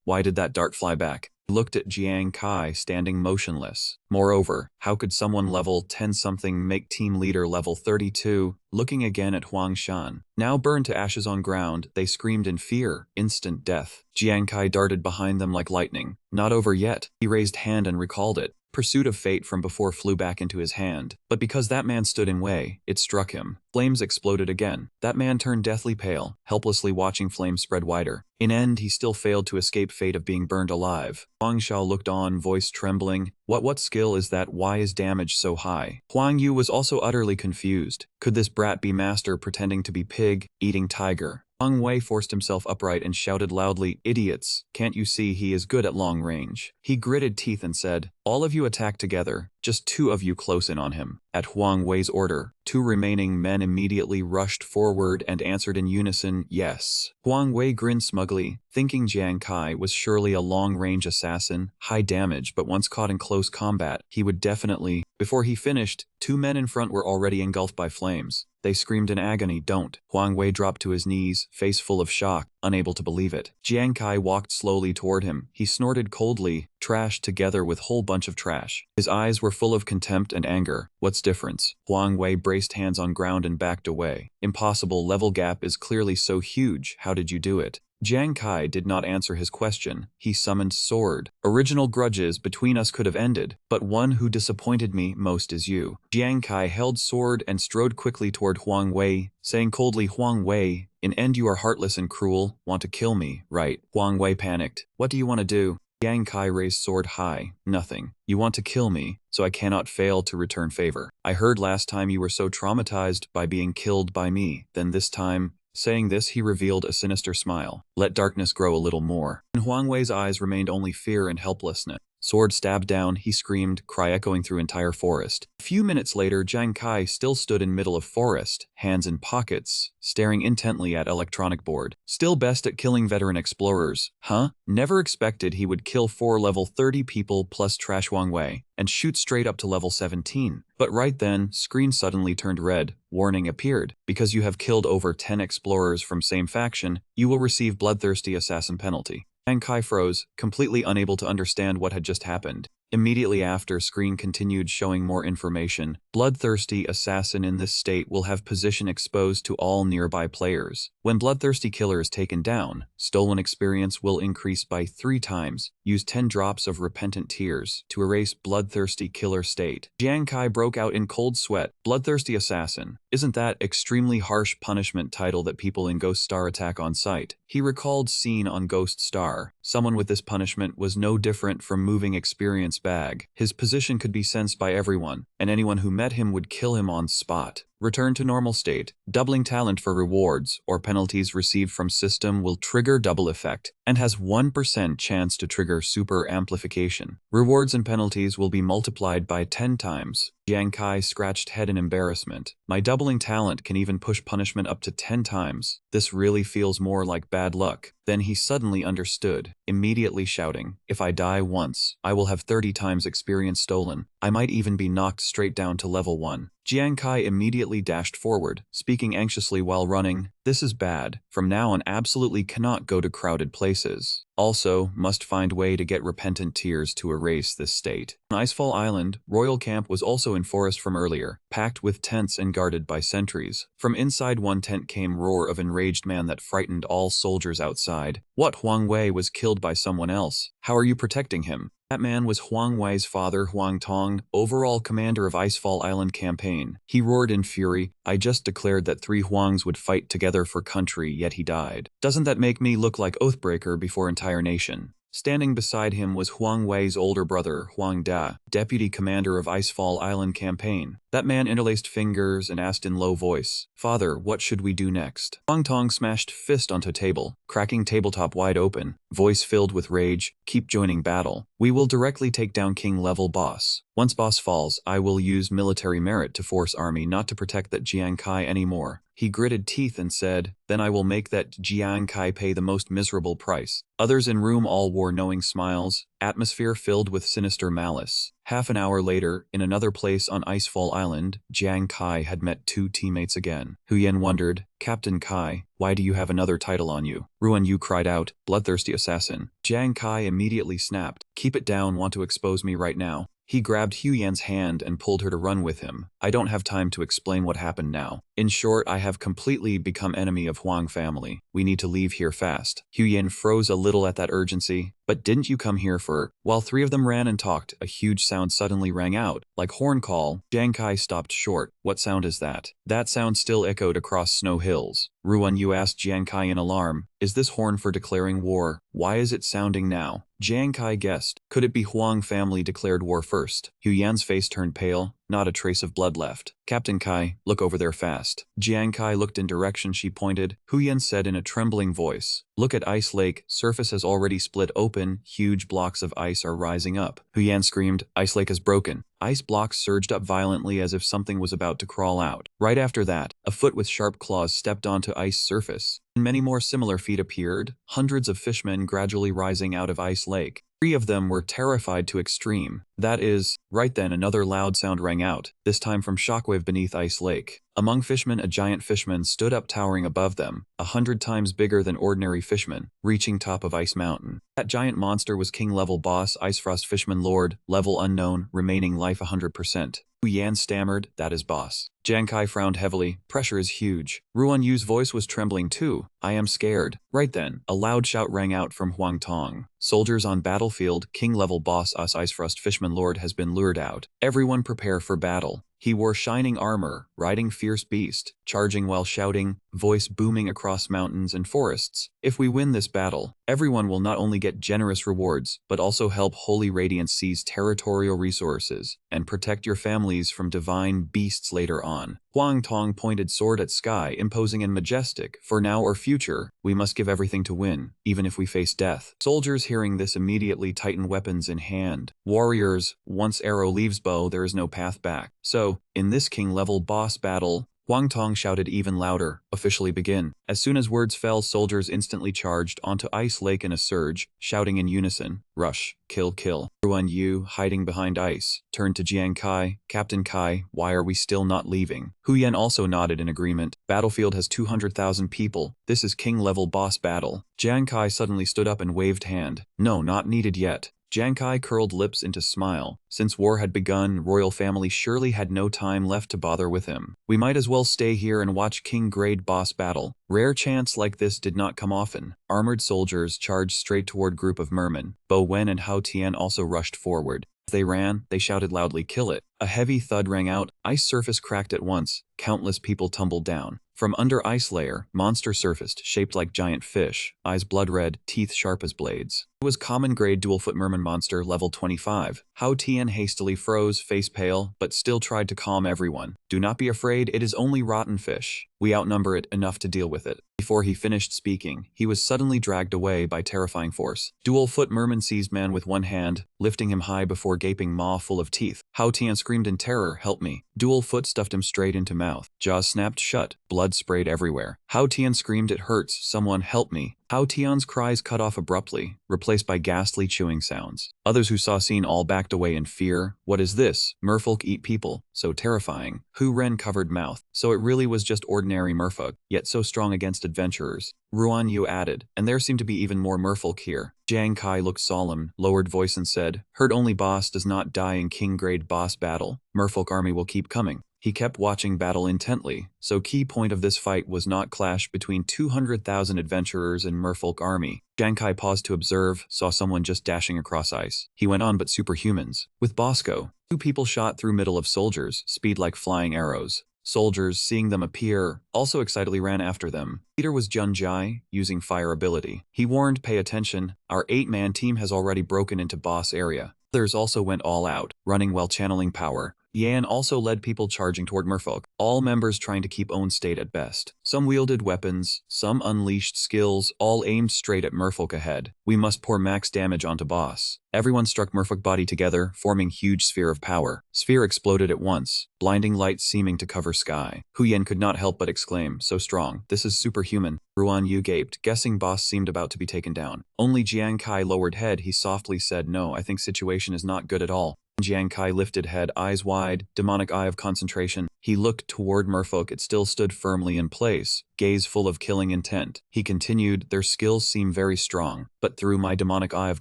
Why did that dart fly back? He looked at Jiang Kai standing motionless. Moreover, how could someone level 10-something make team leader level 32? Looking again at Huang Shan, now burned to ashes on ground, they screamed in fear, instant death. Jiang Kai darted behind them like lightning. "Not over yet." He raised hand and recalled it. Pursuit of Fate from before flew back into his hand, but because that man stood in way, it struck him. Flames exploded again. That man turned deathly pale, helplessly watching flames spread wider. In end, he still failed to escape fate of being burned alive. Huang Xiao looked on, voice trembling. What skill is that? Why is damage so high?" Huang Yu was also utterly confused. Could this brat be master pretending to be pig, eating tiger? Huang Wei forced himself upright and shouted loudly, "Idiots, can't you see he is good at long range?" He gritted teeth and said, "All of you attack together, just 2 of you close in on him." At Huang Wei's order, 2 remaining men immediately rushed forward and answered in unison, "Yes." Huang Wei grinned smugly, thinking Jiang Kai was surely a long-range assassin, high damage, but once caught in close combat, he would definitely... Before he finished, 2 men in front were already engulfed by flames. They screamed in agony, "Don't." Huang Wei dropped to his knees, face full of shock, unable to believe it. Jiang Kai walked slowly toward him. He snorted coldly, "Trash together with whole bunch of trash." His eyes were full of contempt and anger. "What's difference?" Huang Wei braced hands on ground and backed away. "Impossible, level gap is clearly so huge. How did you do it?" Jiang Kai did not answer his question. He summoned sword. "Original grudges between us could have ended, but one who disappointed me most is you." Jiang Kai held sword and strode quickly toward Huang Wei, saying coldly, "Huang Wei, in end you are heartless and cruel, want to kill me, right?" Huang Wei panicked. "What do you want to do?" Jiang Kai raised sword high. "Nothing. You want to kill me, so I cannot fail to return favor. I heard last time you were so traumatized by being killed by me, then this time..." Saying this, he revealed a sinister smile. "Let darkness grow a little more." In Huang Wei's eyes remained only fear and helplessness. Sword stabbed down, he screamed, cry echoing through entire forest. A few minutes later, Jiang Kai still stood in middle of forest, hands in pockets, staring intently at electronic board. "Still best at killing veteran explorers, huh? Never expected he would kill 4 level 30 people plus trash Huang Wei, and shoot straight up to level 17. But right then, screen suddenly turned red. Warning appeared. Because you have killed over 10 explorers from same faction, you will receive bloodthirsty assassin penalty." Jiang Kai froze, completely unable to understand what had just happened. Immediately after, screen continued showing more information. Bloodthirsty assassin in this state will have position exposed to all nearby players. When bloodthirsty killer is taken down, stolen experience will increase by 3 times. Use 10 drops of repentant tears to erase bloodthirsty killer state. Jiang Kai broke out in cold sweat. Bloodthirsty assassin. Isn't that extremely harsh punishment title that people in Ghost Star attack on sight? He recalled scene on Ghost Star. Someone with this punishment was no different from moving experience bag. His position could be sensed by everyone, and anyone who met him would kill him on spot. Return to normal state. Doubling talent for rewards or penalties received from system will trigger double effect, and has 1% chance to trigger super amplification. Rewards and penalties will be multiplied by 10 times. Jiang Kai scratched head in embarrassment. My doubling talent can even push punishment up to 10 times. This really feels more like bad luck. Then he suddenly understood, immediately shouting, "If I die once, I will have 30 times experience stolen. I might even be knocked straight down to level 1. Jiang Kai immediately dashed forward, speaking anxiously while running. This is bad. From now on absolutely cannot go to crowded places. Also, must find way to get repentant tears to erase this state. On Icefall Island, Royal Camp was also in forest from earlier, packed with tents and guarded by sentries. From inside one tent came roar of enraged man that frightened all soldiers outside. What, Huang Wei was killed by someone else? How are you protecting him? That man was Huang Wei's father, Huang Tong, overall commander of Icefall Island campaign. He roared in fury, I just declared that 3 Huangs would fight together for country, yet he died. Doesn't that make me look like Oathbreaker before entire nation? Standing beside him was Huang Wei's older brother, Huang Da, deputy commander of Icefall Island campaign. That man interlaced fingers and asked in low voice, Father, what should we do next? Huang Tong smashed fist onto table, cracking tabletop wide open, voice filled with rage, keep joining battle. We will directly take down king level boss. Once boss falls, I will use military merit to force army not to protect that Jiang Kai anymore. He gritted teeth and said, then I will make that Jiang Kai pay the most miserable price. Others in room all wore knowing smiles, atmosphere filled with sinister malice. Half an hour later, in another place on Icefall Island, Jiang Kai had met 2 teammates again. Huyen wondered, Captain Kai, why do you have another title on you? Ruan Yu cried out, bloodthirsty assassin. Jiang Kai immediately snapped, keep it down, want to expose me right now. He grabbed Huyen's hand and pulled her to run with him. I don't have time to explain what happened now. In short, I have completely become enemy of Huang family. We need to leave here fast. Huyen froze a little at that urgency. But didn't you come here for? While 3 of them ran and talked, a huge sound suddenly rang out, like horn call. Jiang Kai stopped short. What sound is that? That sound still echoed across snow hills. Ruan Yu asked Jiang Kai in alarm, is this horn for declaring war? Why is it sounding now? Jiang Kai guessed. Could it be Huang family declared war first? Huyen's face turned pale, not a trace of blood left. Captain Kai, look over there fast. Jiang Kai looked in direction she pointed. Huyen said in a trembling voice, look at Ice Lake, surface has already split open, huge blocks of ice are rising up. Huyen screamed, Ice Lake is broken. Ice blocks surged up violently as if something was about to crawl out. Right after that, a foot with sharp claws stepped onto ice surface. And many more similar feet appeared, hundreds of fishmen gradually rising out of Ice Lake. 3 of them were terrified to extreme. That is, right then another loud sound rang out, this time from shockwave beneath Ice Lake. Among fishmen, a giant fishman stood up towering above them, 100 times bigger than ordinary fishmen, reaching top of Ice Mountain. That giant monster was king level boss, Icefrost Fishman Lord, level unknown, remaining life 100%. Yan stammered, that is boss. Jiang Kai frowned heavily, pressure is huge. Ruan Yu's voice was trembling too. I am scared. Right then, a loud shout rang out from Huang Tong. Soldiers on battlefield, king-level boss us Icefrost Fishman Lord has been lured out. Everyone prepare for battle. He wore shining armor, riding fierce beast, charging while shouting, voice booming across mountains and forests. If we win this battle, everyone will not only get generous rewards, but also help Holy Radiance seize territorial resources and protect your families from divine beasts later on. Huang Tong pointed sword at sky, imposing and majestic. For now or future, we must give everything to win, even if we face death. Soldiers hearing this immediately tighten weapons in hand. Warriors, once arrow leaves bow, there is no path back. So, in this king-level boss battle, Huang Tong shouted even louder, officially begin. As soon as words fell, soldiers instantly charged onto Ice Lake in a surge, shouting in unison, rush, kill, kill. Ruan Yu, hiding behind ice, turned to Jiang Kai, Captain Kai, why are we still not leaving? Huyen also nodded in agreement. Battlefield has 200,000 people. This is king-level boss battle. Jiang Kai suddenly stood up and waved hand. No, not needed yet. Jiang Kai curled lips into smile. Since war had begun, royal family surely had no time left to bother with him. We might as well stay here and watch king-grade boss battle. Rare chance like this did not come often. Armored soldiers charged straight toward group of mermen. Bo Wen and Hao Tian also rushed forward. As they ran, they shouted loudly, kill it. A heavy thud rang out, ice surface cracked at once, countless people tumbled down. From under ice layer, monster surfaced, shaped like giant fish, eyes blood red, teeth sharp as blades. It was common grade dual-foot merman monster level 25. Hao Tian hastily froze, face pale, but still tried to calm everyone. Do not be afraid, it is only rotten fish. We outnumber it enough to deal with it. Before he finished speaking, he was suddenly dragged away by terrifying force. Dual-foot merman seized man with one hand, lifting him high before gaping maw full of teeth. Hao Tian screamed in terror, help me. Dual-foot stuffed him straight into mouth. Jaws snapped shut, blood sprayed everywhere. Hao Tian screamed, it hurts, someone help me. Hao Tian's cries cut off abruptly, replaced by ghastly chewing sounds. Others who saw scene all backed away in fear. What is this? Merfolk eat people. So terrifying. Hu Ren covered mouth. So it really was just ordinary merfolk, yet so strong against adventurers. Ruan Yu added, and there seemed to be even more merfolk here. Jiang Kai looked solemn, lowered voice and said, Herd only boss does not die in king grade boss battle. Merfolk army will keep coming. He kept watching battle intently, so key point of this fight was not clash between 200,000 adventurers and merfolk army. Jiang Kai paused to observe, saw someone just dashing across ice. He went on, but superhumans. With Bosco, 2 people shot through middle of soldiers, speed like flying arrows. Soldiers, seeing them appear, also excitedly ran after them. Leader was Jun Jai, using fire ability. He warned, pay attention, our 8-man team has already broken into boss area. Others also went all out, running while channeling power. Yan also led people charging toward merfolk, all members trying to keep own state at best. Some wielded weapons, some unleashed skills, all aimed straight at merfolk ahead. We must pour max damage onto boss. Everyone struck merfolk body together, forming huge sphere of power. Sphere exploded at once, blinding light seeming to cover sky. Hu Yan could not help but exclaim, so strong, this is superhuman. Ruan Yu gaped, guessing boss seemed about to be taken down. Only Jiang Kai lowered head, he softly said, no, I think situation is not good at all. Jiang Kai lifted head, eyes wide, demonic eye of concentration. He looked toward merfolk, it still stood firmly in place, gaze full of killing intent. He continued, their skills seem very strong, but through my demonic eye of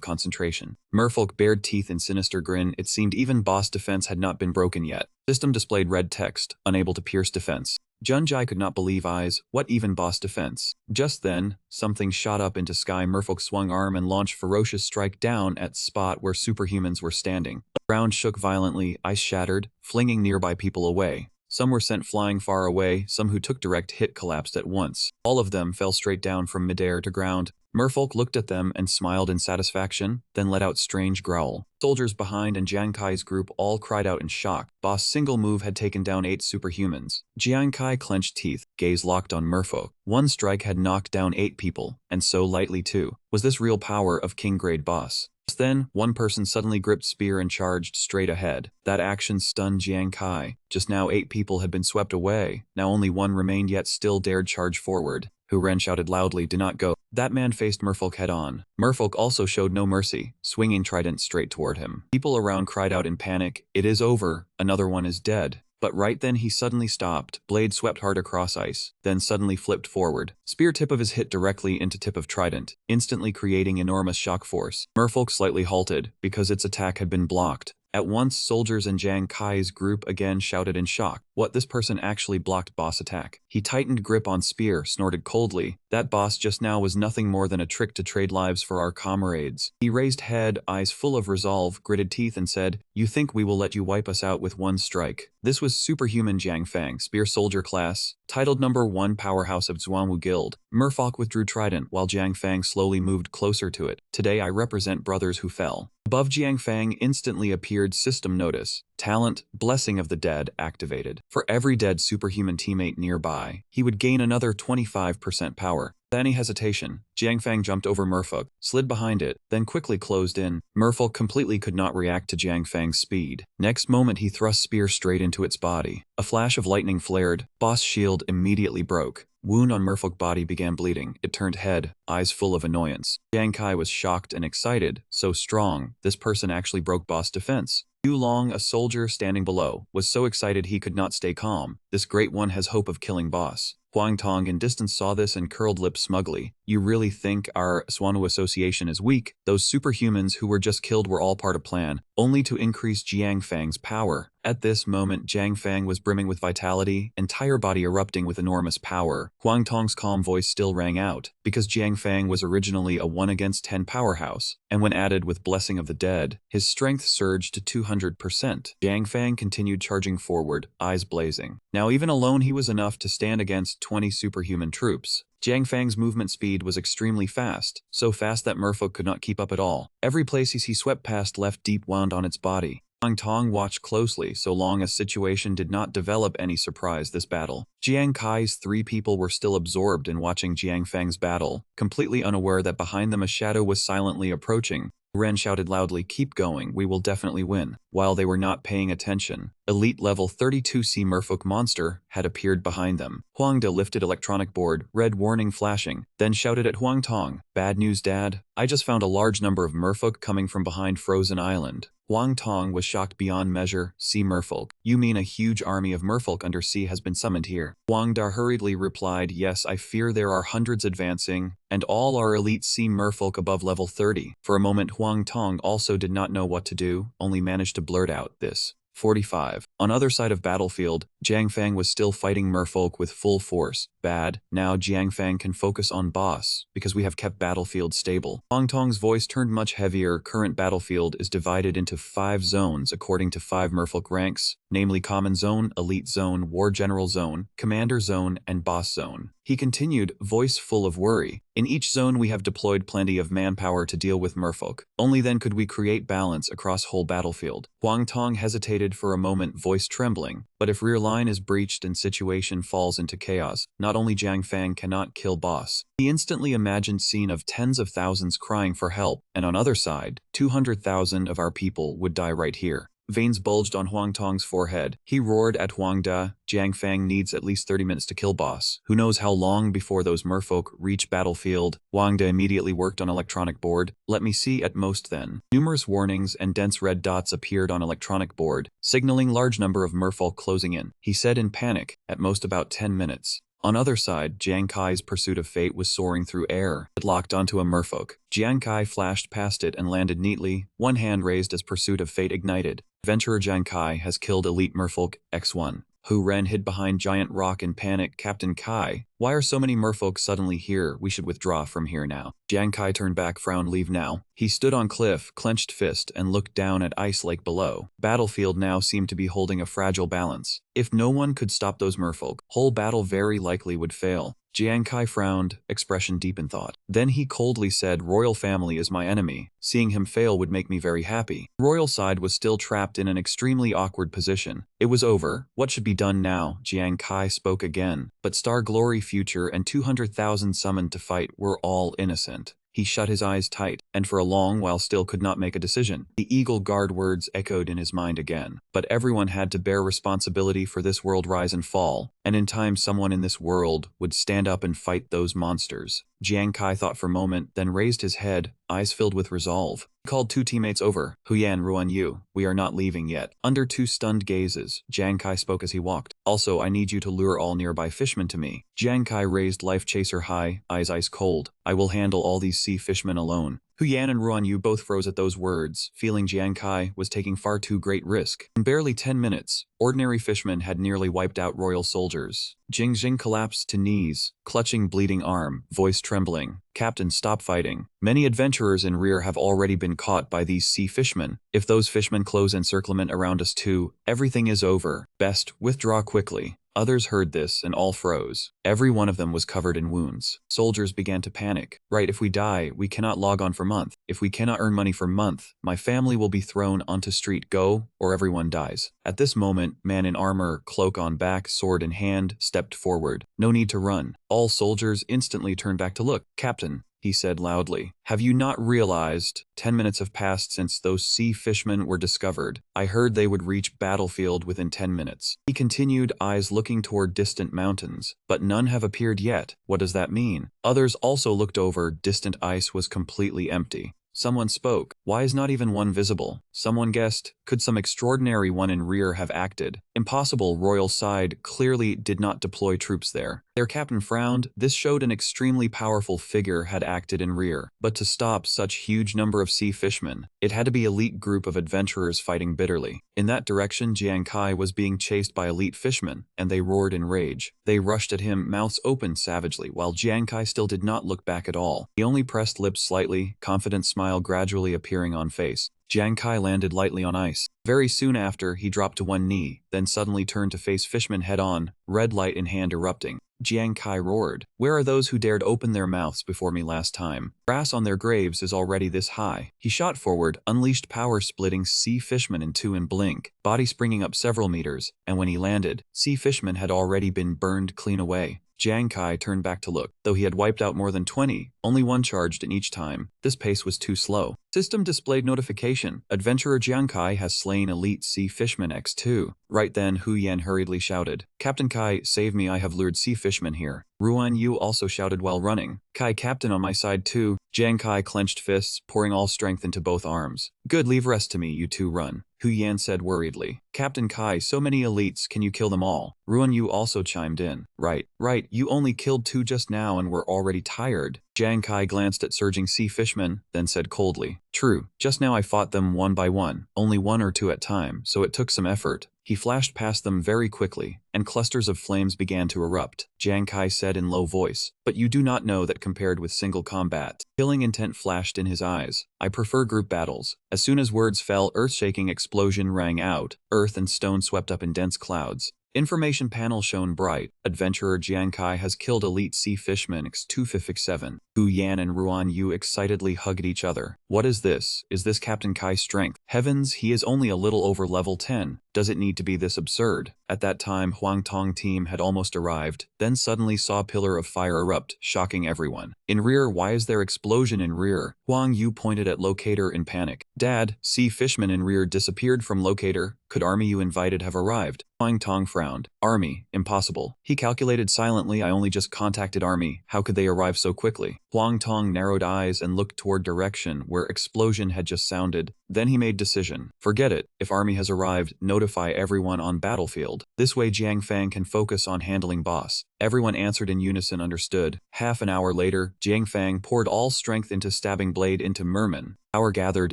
concentration. Merfolk bared teeth in sinister grin, it seemed even boss defense had not been broken yet. System displayed red text, unable to pierce defense. Jun Jai could not believe eyes, what even boss defense? Just then, something shot up into sky. Merfolk swung arm and launched ferocious strike down at spot where superhumans were standing. The ground shook violently, ice shattered, flinging nearby people away. Some were sent flying far away, some who took direct hit collapsed at once. All of them fell straight down from midair to ground. Merfolk looked at them and smiled in satisfaction, then let out strange growl. Soldiers behind and Jiang Kai's group all cried out in shock. Boss' single move had taken down 8 superhumans. Jiang Kai clenched teeth, gaze locked on merfolk. One strike had knocked down 8 people, and so lightly too. Was this real power of king-grade boss? Just then, one person suddenly gripped spear and charged straight ahead. That action stunned Jiang Kai. Just now 8 people had been swept away. Now only one remained, yet still dared charge forward. Hu Ren shouted loudly, do not go. That man faced merfolk head-on. Merfolk also showed no mercy, swinging trident straight toward him. People around cried out in panic, it is over, another one is dead. But right then he suddenly stopped, blade swept hard across ice, then suddenly flipped forward. Spear tip of his hit directly into tip of trident, instantly creating enormous shock force. Merfolk slightly halted, because its attack had been blocked. At once, soldiers and Jiang Kai's group again shouted in shock. What, this person actually blocked boss attack. He tightened grip on spear, snorted coldly. That boss just now was nothing more than a trick to trade lives for our comrades. He raised head, eyes full of resolve, gritted teeth and said, you think we will let you wipe us out with one strike? This was superhuman Jiang Fang, spear soldier class, titled number 1 powerhouse of Zhuangwu Guild. Merfolk withdrew trident while Jiang Fang slowly moved closer to it. Today I represent brothers who fell. Above Jiang Fang instantly appeared system notice. Talent, Blessing of the Dead, activated. For every dead superhuman teammate nearby, he would gain another 25% power. Without any hesitation, Jiang Fang jumped over merfolk, slid behind it, then quickly closed in. Merfolk completely could not react to Jiang Fang's speed. Next moment he thrust spear straight into its body. A flash of lightning flared. Boss shield immediately broke. Wound on merfolk body began bleeding. It turned head, eyes full of annoyance. Jiang Kai was shocked and excited. So strong, this person actually broke boss defense. Yu Long, a soldier standing below, was so excited he could not stay calm. This great one has hope of killing boss. Huang Tong in distance saw this and curled lips smugly. You really think our Zhuangwu association is weak? Those superhumans who were just killed were all part of plan, only to increase Jiang Fang's power. At this moment, Jiang Fang was brimming with vitality, entire body erupting with enormous power. Huang Tong's calm voice still rang out, because Jiang Fang was originally a 1 against 10 powerhouse, and when added with Blessing of the Dead, his strength surged to 200%. Jiang Fang continued charging forward, eyes blazing. Now even alone he was enough to stand against 20 superhuman troops. Jiang Fang's movement speed was extremely fast, so fast that merfolk could not keep up at all. Every place he swept past left deep wound on its body. Huang Tong watched closely so long as situation did not develop any surprise this battle. Jiang Kai's 3 people were still absorbed in watching Jiang Fang's battle, completely unaware that behind them a shadow was silently approaching. Ren shouted loudly, "Keep going, we will definitely win." While they were not paying attention, elite level 32 sea merfolk monster had appeared behind them. Huang De lifted electronic board, red warning flashing, then shouted at Huang Tong, "Bad news, Dad. I just found a large number of merfolk coming from behind Frozen Island." Huang Tong was shocked beyond measure. "Sea merfolk? You mean a huge army of merfolk undersea has been summoned here?" Huang Da hurriedly replied, "Yes, I fear there are hundreds advancing, and all are elite sea merfolk above level 30. For a moment Huang Tong also did not know what to do, only managed to blurt out, "This." 45. On other side of battlefield, Jiang Fang was still fighting merfolk with full force. "Bad. Now Jiang Fang can focus on boss, because we have kept battlefield stable." Huang Tong's voice turned much heavier. Current battlefield is divided into 5 zones according to 5 merfolk ranks, namely Common Zone, Elite Zone, War General Zone, Commander Zone, and Boss Zone. He continued, voice full of worry. "In each zone we have deployed plenty of manpower to deal with merfolk. Only then could we create balance across whole battlefield." Huang Tong hesitated for a moment, voice trembling. "But if rear line is breached and situation falls into chaos, not only Jiang Fang cannot kill boss." He instantly imagined scene of tens of thousands crying for help, and on other side, 200,000 of our people would die right here. Veins bulged on Huang Tong's forehead. He roared at Huang Da, "Jiang Fang needs at least 30 minutes to kill boss. Who knows how long before those merfolk reach battlefield?" Huang Da immediately worked on electronic board. "Let me see at most then." Numerous warnings and dense red dots appeared on electronic board, signaling large number of merfolk closing in. He said in panic, "At most about 10 minutes. On other side, Jiang Kai's pursuit of fate was soaring through air. It locked onto a merfolk. Jiang Kai flashed past it and landed neatly, one hand raised as pursuit of fate ignited. Adventurer Jiang Kai has killed elite merfolk X1. Hu Ren hid behind giant rock in panic. "Captain Kai, why are so many merfolk suddenly here? We should withdraw from here now." Jiang Kai turned back, frowned, "Leave now." He stood on cliff, clenched fist, and looked down at ice lake below. Battlefield now seemed to be holding a fragile balance. If no one could stop those merfolk, whole battle very likely would fail. Jiang Kai frowned, expression deep in thought. Then he coldly said, "Royal family is my enemy. Seeing him fail would make me very happy." Royal side was still trapped in an extremely awkward position. It was over. What should be done now? Jiang Kai spoke again. But Star Glory Future and 200,000 summoned to fight were all innocent. He shut his eyes tight, and for a long while still could not make a decision. The Eagle Guard words echoed in his mind again. But everyone had to bear responsibility for this world rise and fall, and in time someone in this world would stand up and fight those monsters. Jiang Kai thought for a moment, then raised his head, eyes filled with resolve. He called 2 teammates over. "Huyan, Ruan Yu, we are not leaving yet." Under 2 stunned gazes, Jiang Kai spoke as he walked. "Also, I need you to lure all nearby fishmen to me." Jiang Kai raised Life Chaser high, eyes ice cold. "I will handle all these sea fishmen alone." Huyan and Ruan Yu both froze at those words, feeling Jiang Kai was taking far too great risk. In barely 10 minutes, ordinary fishmen had nearly wiped out royal soldiers. Jing Jing collapsed to knees, clutching bleeding arm, voice trembling. "Captain, stop fighting. Many adventurers in rear have already been caught by these sea fishmen. If those fishmen close encirclement around us too, everything is over. Best withdraw quickly." Others heard this and all froze. Every one of them was covered in wounds. Soldiers began to panic. "Right, if we die, we cannot log on for month. If we cannot earn money for month, my family will be thrown onto street. Go, or everyone dies." At this moment, man in armor, cloak on back, sword in hand, stepped forward. "No need to run." All soldiers instantly turned back to look. "Captain," he said loudly, "have you not realized 10 minutes have passed since those sea fishmen were discovered? I heard they would reach battlefield within 10 minutes. He continued, eyes looking toward distant mountains. "But none have appeared yet. What does that mean?" Others also looked over. Distant ice was completely empty. Someone spoke. "Why is not even one visible?" Someone guessed, "Could some extraordinary one in rear have acted?" Impossible. Royal side clearly did not deploy troops there. Their captain frowned. This showed an extremely powerful figure had acted in rear. But to stop such huge number of sea fishmen, it had to be elite group of adventurers fighting bitterly. In that direction, Jiang Kai was being chased by elite fishmen, and they roared in rage. They rushed at him, mouths open savagely, while Jiang Kai still did not look back at all. He only pressed lips slightly, confident smile gradually appearing on face. Jiang Kai landed lightly on ice. Very soon after, he dropped to one knee, then suddenly turned to face fishmen head-on, red light in hand erupting. Jiang Kai roared, "Where are those who dared open their mouths before me last time? Grass on their graves is already this high." He shot forward, unleashed power splitting sea fishmen in 2 in blink, body springing up several meters, and when he landed, sea fishmen had already been burned clean away. Jiang Kai turned back to look. Though he had wiped out more than 20, only one charged in each time. This pace was too slow. System displayed notification. Adventurer Jiang Kai has slain Elite Sea Fishman X2. Right then, Hu Yan hurriedly shouted, Captain Kai, save me, I have lured sea fishmen here. Ruan Yu also shouted while running. Kai, Captain, on my side too. Jiang Kai clenched fists, pouring all strength into both arms. Good, leave rest to me, you two run. Hu Yan said worriedly. Captain Kai, so many elites, can you kill them all? Ruan Yu also chimed in. Right, you only killed 2 just now and were already tired. Jiang Kai glanced at surging sea fishmen, then said coldly, True, just now I fought them one by one, only 1 or 2 at time, so it took some effort. He flashed past them very quickly, and clusters of flames began to erupt. Jiang Kai said in low voice, But you do not know that compared with single combat. Killing intent flashed in his eyes. I prefer group battles. As soon as words fell, earth-shaking explosion rang out. Earth and stone swept up in dense clouds. Information panel shone bright. Adventurer Jiang Kai has killed Elite Sea Fishman X257. Hu Yan and Ruan Yu excitedly hugged each other. What is this? Is this Captain Kai's strength? Heavens, he is only a little over level 10. Does it need to be this absurd? At that time, Huang Tong team had almost arrived, then suddenly saw a pillar of fire erupt, shocking everyone. In rear, why is there explosion in rear? Huang Yu pointed at locator in panic. Dad, sea fishman in rear disappeared from locator. Could army you invited have arrived? Huang Tong frowned. Army, impossible. He calculated silently, I only just contacted army. How could they arrive so quickly? Huang Tong narrowed eyes and looked toward direction where explosion had just sounded. Then he made decision. Forget it. If army has arrived, notify everyone on battlefield. This way Jiang Fang can focus on handling boss. Everyone answered in unison, understood. Half an hour later, Jiang Fang poured all strength into stabbing blade into merman. Power gathered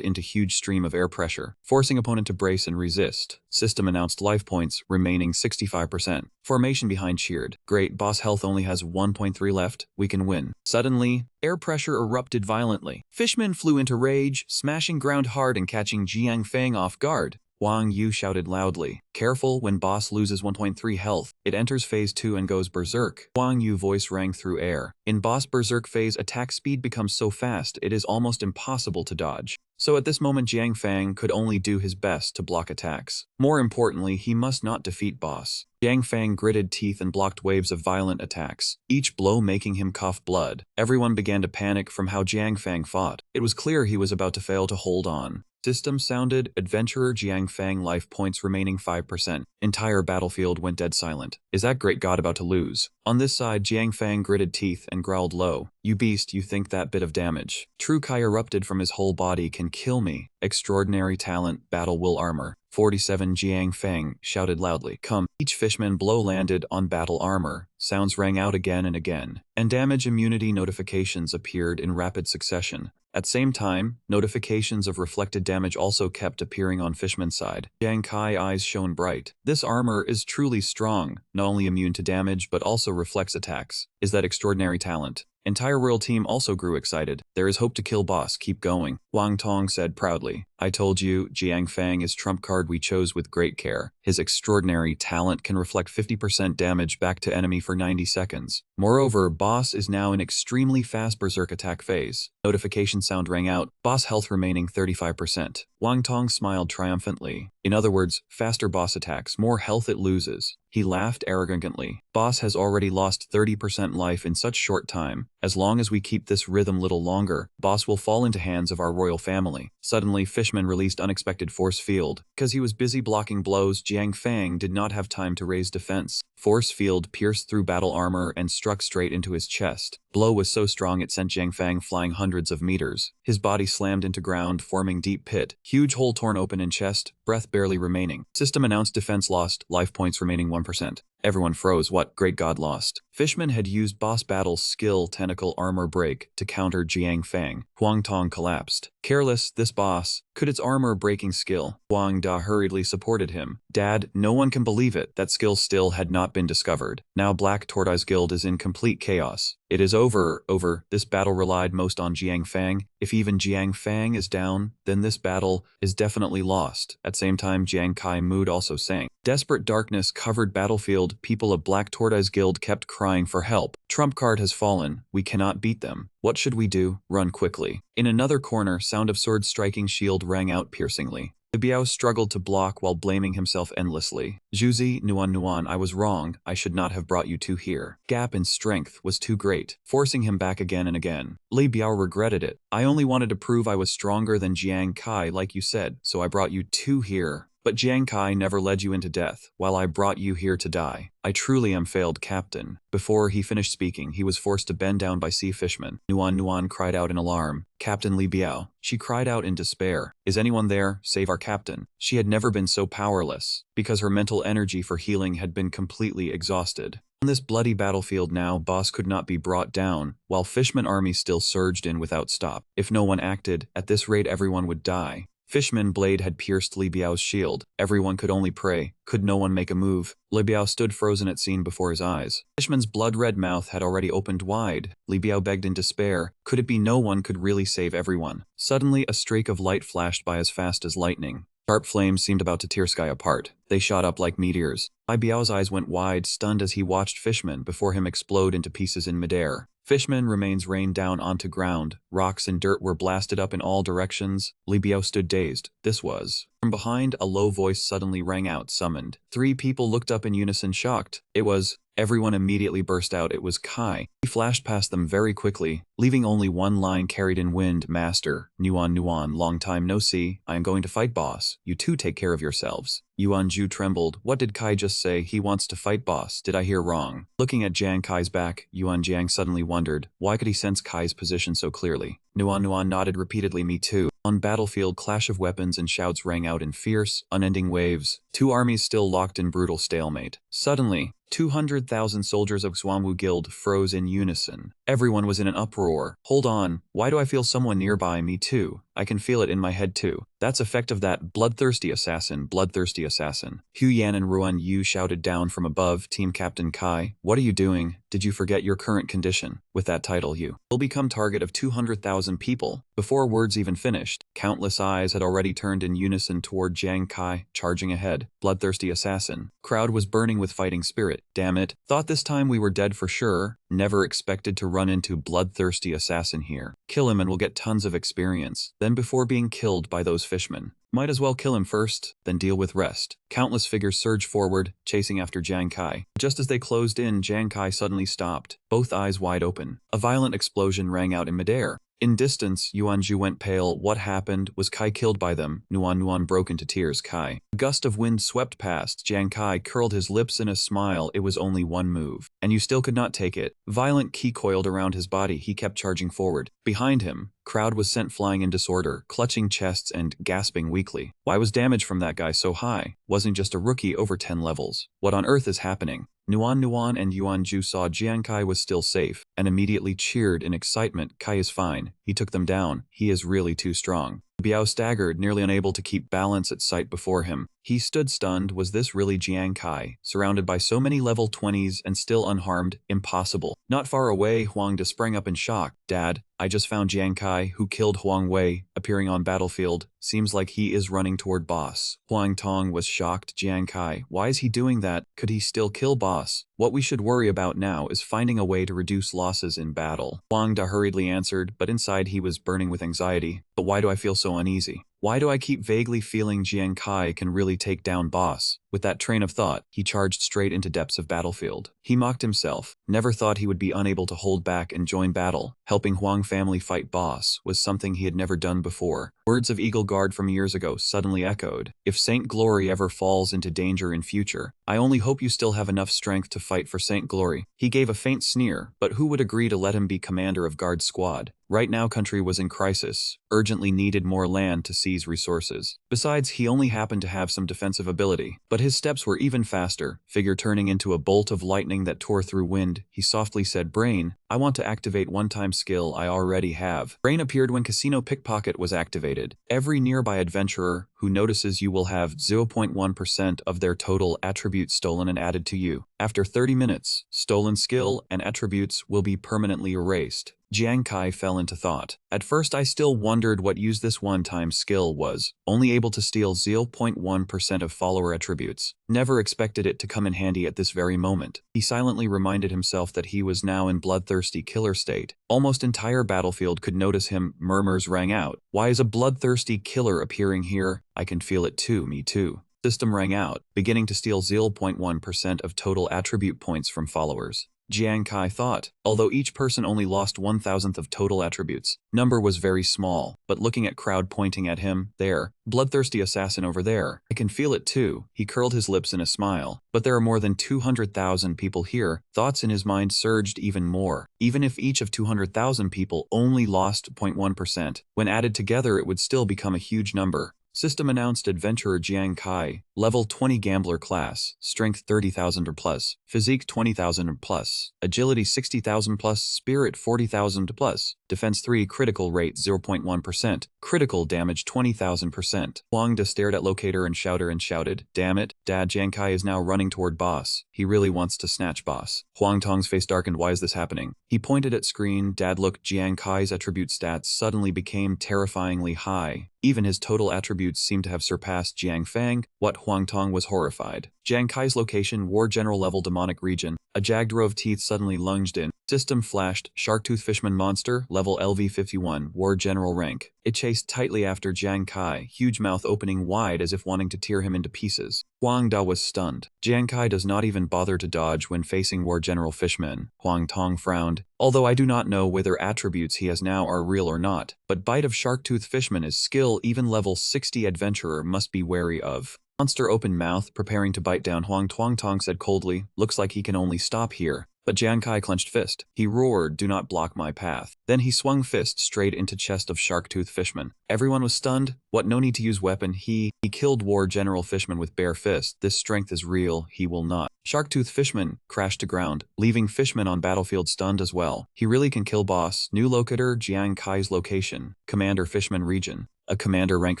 into huge stream of air pressure, forcing opponent to brace and resist. System announced life points, remaining 65%. Formation behind cheered. Great, boss health only has 1.3 left. We can win. Suddenly, air pressure erupted violently. Fishmen flew into rage, smashing ground hard and catching Jiang Fang off guard. Huang Yu shouted loudly, Careful, when boss loses 1.3 health, it enters phase 2 and goes berserk. Huang Yu's voice rang through air. In boss berserk phase, attack speed becomes so fast it is almost impossible to dodge. So at this moment Jiang Fang could only do his best to block attacks. More importantly, he must not defeat boss. Jiang Fang gritted teeth and blocked waves of violent attacks, each blow making him cough blood. Everyone began to panic from how Jiang Fang fought. It was clear he was about to fail to hold on. System sounded, Adventurer Jiang Fang life points remaining 5%. Entire battlefield went dead silent. Is that great god about to lose? On this side, Jiang Fang gritted teeth and growled low. You beast, you think that bit of damage? True Kai erupted from his whole body can kill me. Extraordinary talent, battle will armor. 47 Jiang Fang shouted loudly, Come. Each fishman blow landed on battle armor. Sounds rang out again and again, and damage immunity notifications appeared in rapid succession. At same time, notifications of reflected damage also kept appearing on Fishman's side. Jiang Kai's eyes shone bright. This armor is truly strong, not only immune to damage but also reflects attacks. Is that extraordinary talent? Entire royal team also grew excited. There is hope to kill boss, keep going. Huang Tong said proudly. I told you, Jiang Fang is trump card we chose with great care. His extraordinary talent can reflect 50% damage back to enemy for 90 seconds. Moreover, boss is now in extremely fast berserk attack phase. Notification sound rang out, boss health remaining 35%. Huang Tong smiled triumphantly. In other words, faster boss attacks, more health it loses. He laughed arrogantly. Boss has already lost 30% life in such short time. As long as we keep this rhythm little longer, boss will fall into hands of our royal family. Suddenly, Fishman released unexpected force field. Because he was busy blocking blows, Jiang Fang did not have time to raise defense. Force field pierced through battle armor and struck straight into his chest. Blow was so strong it sent Jiang Fang flying hundreds of meters. His body slammed into ground, forming deep pit. Huge hole torn open in chest, breath barely remaining. System announced defense lost, life points remaining 1%. Everyone froze. What? Great god lost. Fishman had used boss battle's skill tentacle armor break to counter Jiang Fang. Huang Tong collapsed. Careless, this boss. Could its armor breaking skill? Huang Da hurriedly supported him. Dad, no one can believe it. That skill still had not been discovered. Now Black Tortoise Guild is in complete chaos. It is over. This battle relied most on Jiang Fang. If even Jiang Fang is down, then this battle is definitely lost. At same time, Jiang Kai mood also sank. Desperate darkness covered battlefield. People of Black Tortoise Guild kept crying for help. Trump card has fallen. We cannot beat them. What should we do? Run quickly. In another corner, sound of sword striking shield rang out piercingly. Li Biao struggled to block while blaming himself endlessly. Zhuzi, Nuan, I was wrong, I should not have brought you two here. Gap in strength was too great, forcing him back again and again. Li Biao regretted it. I only wanted to prove I was stronger than Jiang Kai like you said, so I brought you two here. But Jiang Kai never led you into death, while I brought you here to die. I truly am failed captain. Before he finished speaking, he was forced to bend down by sea fishmen. Nuan cried out in alarm. Captain Li Biao. She cried out in despair. Is anyone there? Save our captain. She had never been so powerless, because her mental energy for healing had been completely exhausted. On this bloody battlefield now, boss could not be brought down, while Fishman armies still surged in without stop. If no one acted, at this rate everyone would die. Fishman blade had pierced Li Biao's shield. Everyone could only pray. Could no one make a move? Li Biao stood frozen at scene before his eyes. Fishman's blood-red mouth had already opened wide. Li Biao begged in despair. Could it be no one could really save everyone? Suddenly, a streak of light flashed by as fast as lightning. Sharp flames seemed about to tear sky apart. They shot up like meteors. Li Biao's eyes went wide, stunned as he watched Fishman before him explode into pieces in midair. Fishman remains rained down onto ground. Rocks and dirt were blasted up in all directions. Li Biao stood dazed. This was. From behind, a low voice suddenly rang out, summoned. 3 people looked up in unison, shocked. It was. Everyone immediately burst out. It was Kai. He flashed past them very quickly, leaving only one line carried in wind. Master, Nuan, long time no see. I am going to fight boss. You two take care of yourselves. Yuanju trembled. What did Kai just say? He wants to fight boss. Did I hear wrong? Looking at Jiang Kai's back, Yuan Jiang suddenly wondered, why could he sense Kai's position so clearly? Nuan nodded repeatedly. Me too. On battlefield, clash of weapons and shouts rang out in fierce, unending waves. 2 armies still locked in brutal stalemate. Suddenly, 200,000 soldiers of Xuanwu Guild froze in unison. Everyone was in an uproar. Hold on, why do I feel someone nearby? Me too. I can feel it in my head too. That's effect of that bloodthirsty assassin, bloodthirsty assassin. Hu Yan and Ruan Yu shouted down from above. Team Captain Kai, what are you doing? Did you forget your current condition? With that title, you will become target of 200,000 people. Before words even finished, countless eyes had already turned in unison toward Jiang Kai, charging ahead. Bloodthirsty assassin. Crowd was burning with fighting spirit. Damn it. Thought this time we were dead for sure. Never expected to run into bloodthirsty assassin here. Kill him and we'll get tons of experience. Then before being killed by those fishmen. Might as well kill him first, then deal with rest. Countless figures surged forward, chasing after Jiang Kai. Just as they closed in, Jiang Kai suddenly stopped, both eyes wide open. A violent explosion rang out in midair. In distance, Yuanju went pale. What happened? Was Kai killed by them? Nuan broke into tears. Kai. A gust of wind swept past. Jiang Kai curled his lips in a smile. It was only one move. And you still could not take it. Violent ki coiled around his body. He kept charging forward. Behind him, crowd was sent flying in disorder, clutching chests and gasping weakly. Why was damage from that guy so high? Wasn't just a rookie over 10 levels. What on earth is happening? Nuan and Yuanju saw Jiang Kai was still safe, and immediately cheered in excitement. Kai is fine. He took them down. He is really too strong. Biao staggered, nearly unable to keep balance at sight before him. He stood stunned. Was this really Jiang Kai? Surrounded by so many level 20s and still unharmed? Impossible. Not far away, Huang De sprang up in shock. Dad, I just found Jiang Kai, who killed Huang Wei, appearing on battlefield. Seems like he is running toward boss. Huang Tong was shocked. Jiang Kai, why is he doing that? Could he still kill boss? What we should worry about now is finding a way to reduce losses in battle. Huang De hurriedly answered, but inside he was burning with anxiety. But why do I feel so uneasy? Why do I keep vaguely feeling Jiang Kai can really take down boss? With that train of thought, he charged straight into depths of battlefield. He mocked himself. Never thought he would be unable to hold back and join battle. Helping Huang family fight boss was something he had never done before. Words of Eagle Guard from years ago suddenly echoed. If Saint Glory ever falls into danger in future, I only hope you still have enough strength to fight for Saint Glory. He gave a faint sneer, but who would agree to let him be commander of guard squad? Right now country was in crisis, urgently needed more land to seize resources. Besides, he only happened to have some defensive ability. But his steps were even faster, figure turning into a bolt of lightning that tore through wind. He softly said, Brain, I want to activate one-time skill I already have. Brain appeared when Casino Pickpocket was activated. Every nearby adventurer who notices you will have 0.1% of their total attributes stolen and added to you. After 30 minutes, stolen skill and attributes will be permanently erased. Jiang Kai fell into thought. At first I still wondered what use this one-time skill was, only able to steal 0.1% of follower attributes. Never expected it to come in handy at this very moment. He silently reminded himself that he was now in bloodthirsty bloodthirsty killer state. Almost entire battlefield could notice him. Murmurs rang out. Why is a bloodthirsty killer appearing here? I can feel it too, me too. System rang out, beginning to steal 0.1% of total attribute points from followers. Jiang Kai thought, although each person only lost 1,000th of total attributes, number was very small, but looking at crowd pointing at him, there, bloodthirsty assassin over there, I can feel it too. He curled his lips in a smile, but there are more than 200,000 people here. Thoughts in his mind surged even more. Even if each of 200,000 people only lost 0.1%, when added together it would still become a huge number. System announced Adventurer Jiang Kai, Level 20 Gambler Class, Strength 30,000 or plus, Physique 20,000 or plus, Agility 60,000 plus, Spirit 40,000 plus, Defense 3 Critical Rate 0.1%, Critical Damage 20,000%. Huang Da stared at Locator and shouted, damn it, Dad. Jiang Kai is now running toward boss. He really wants to snatch boss. Huang Tong's face darkened. Why is this happening? He pointed at screen. Dad, look. Jiang Kai's attribute stats suddenly became terrifyingly high. Even his total attributes seemed to have surpassed Jiang Fang. What? Huang Tong was horrified. Jiang Kai's location, War General level demonic region. A jagged row of teeth suddenly lunged in. System flashed, Sharktooth Fishman Monster, level LV51, War General rank. It chased tightly after Jiang Kai, huge mouth opening wide as if wanting to tear him into pieces. Huang Da was stunned. Jiang Kai does not even bother to dodge when facing War General Fishman. Huang Tong frowned. Although I do not know whether attributes he has now are real or not, but bite of Sharktooth Fishman is skill even level 60 adventurer must be wary of. Monster opened mouth, preparing to bite down. Huang Tong said coldly, looks like he can only stop here. But Jiang Kai clenched fist. He roared, do not block my path. Then he swung fist straight into chest of Sharktooth Fishman. Everyone was stunned. What? No need to use weapon. He killed War General Fishman with bare fist. This strength is real. He will not. Sharktooth Fishman crashed to ground, leaving Fishman on battlefield stunned as well. He really can kill boss. New locator, Jiang Kai's location. Commander Fishman region. A commander rank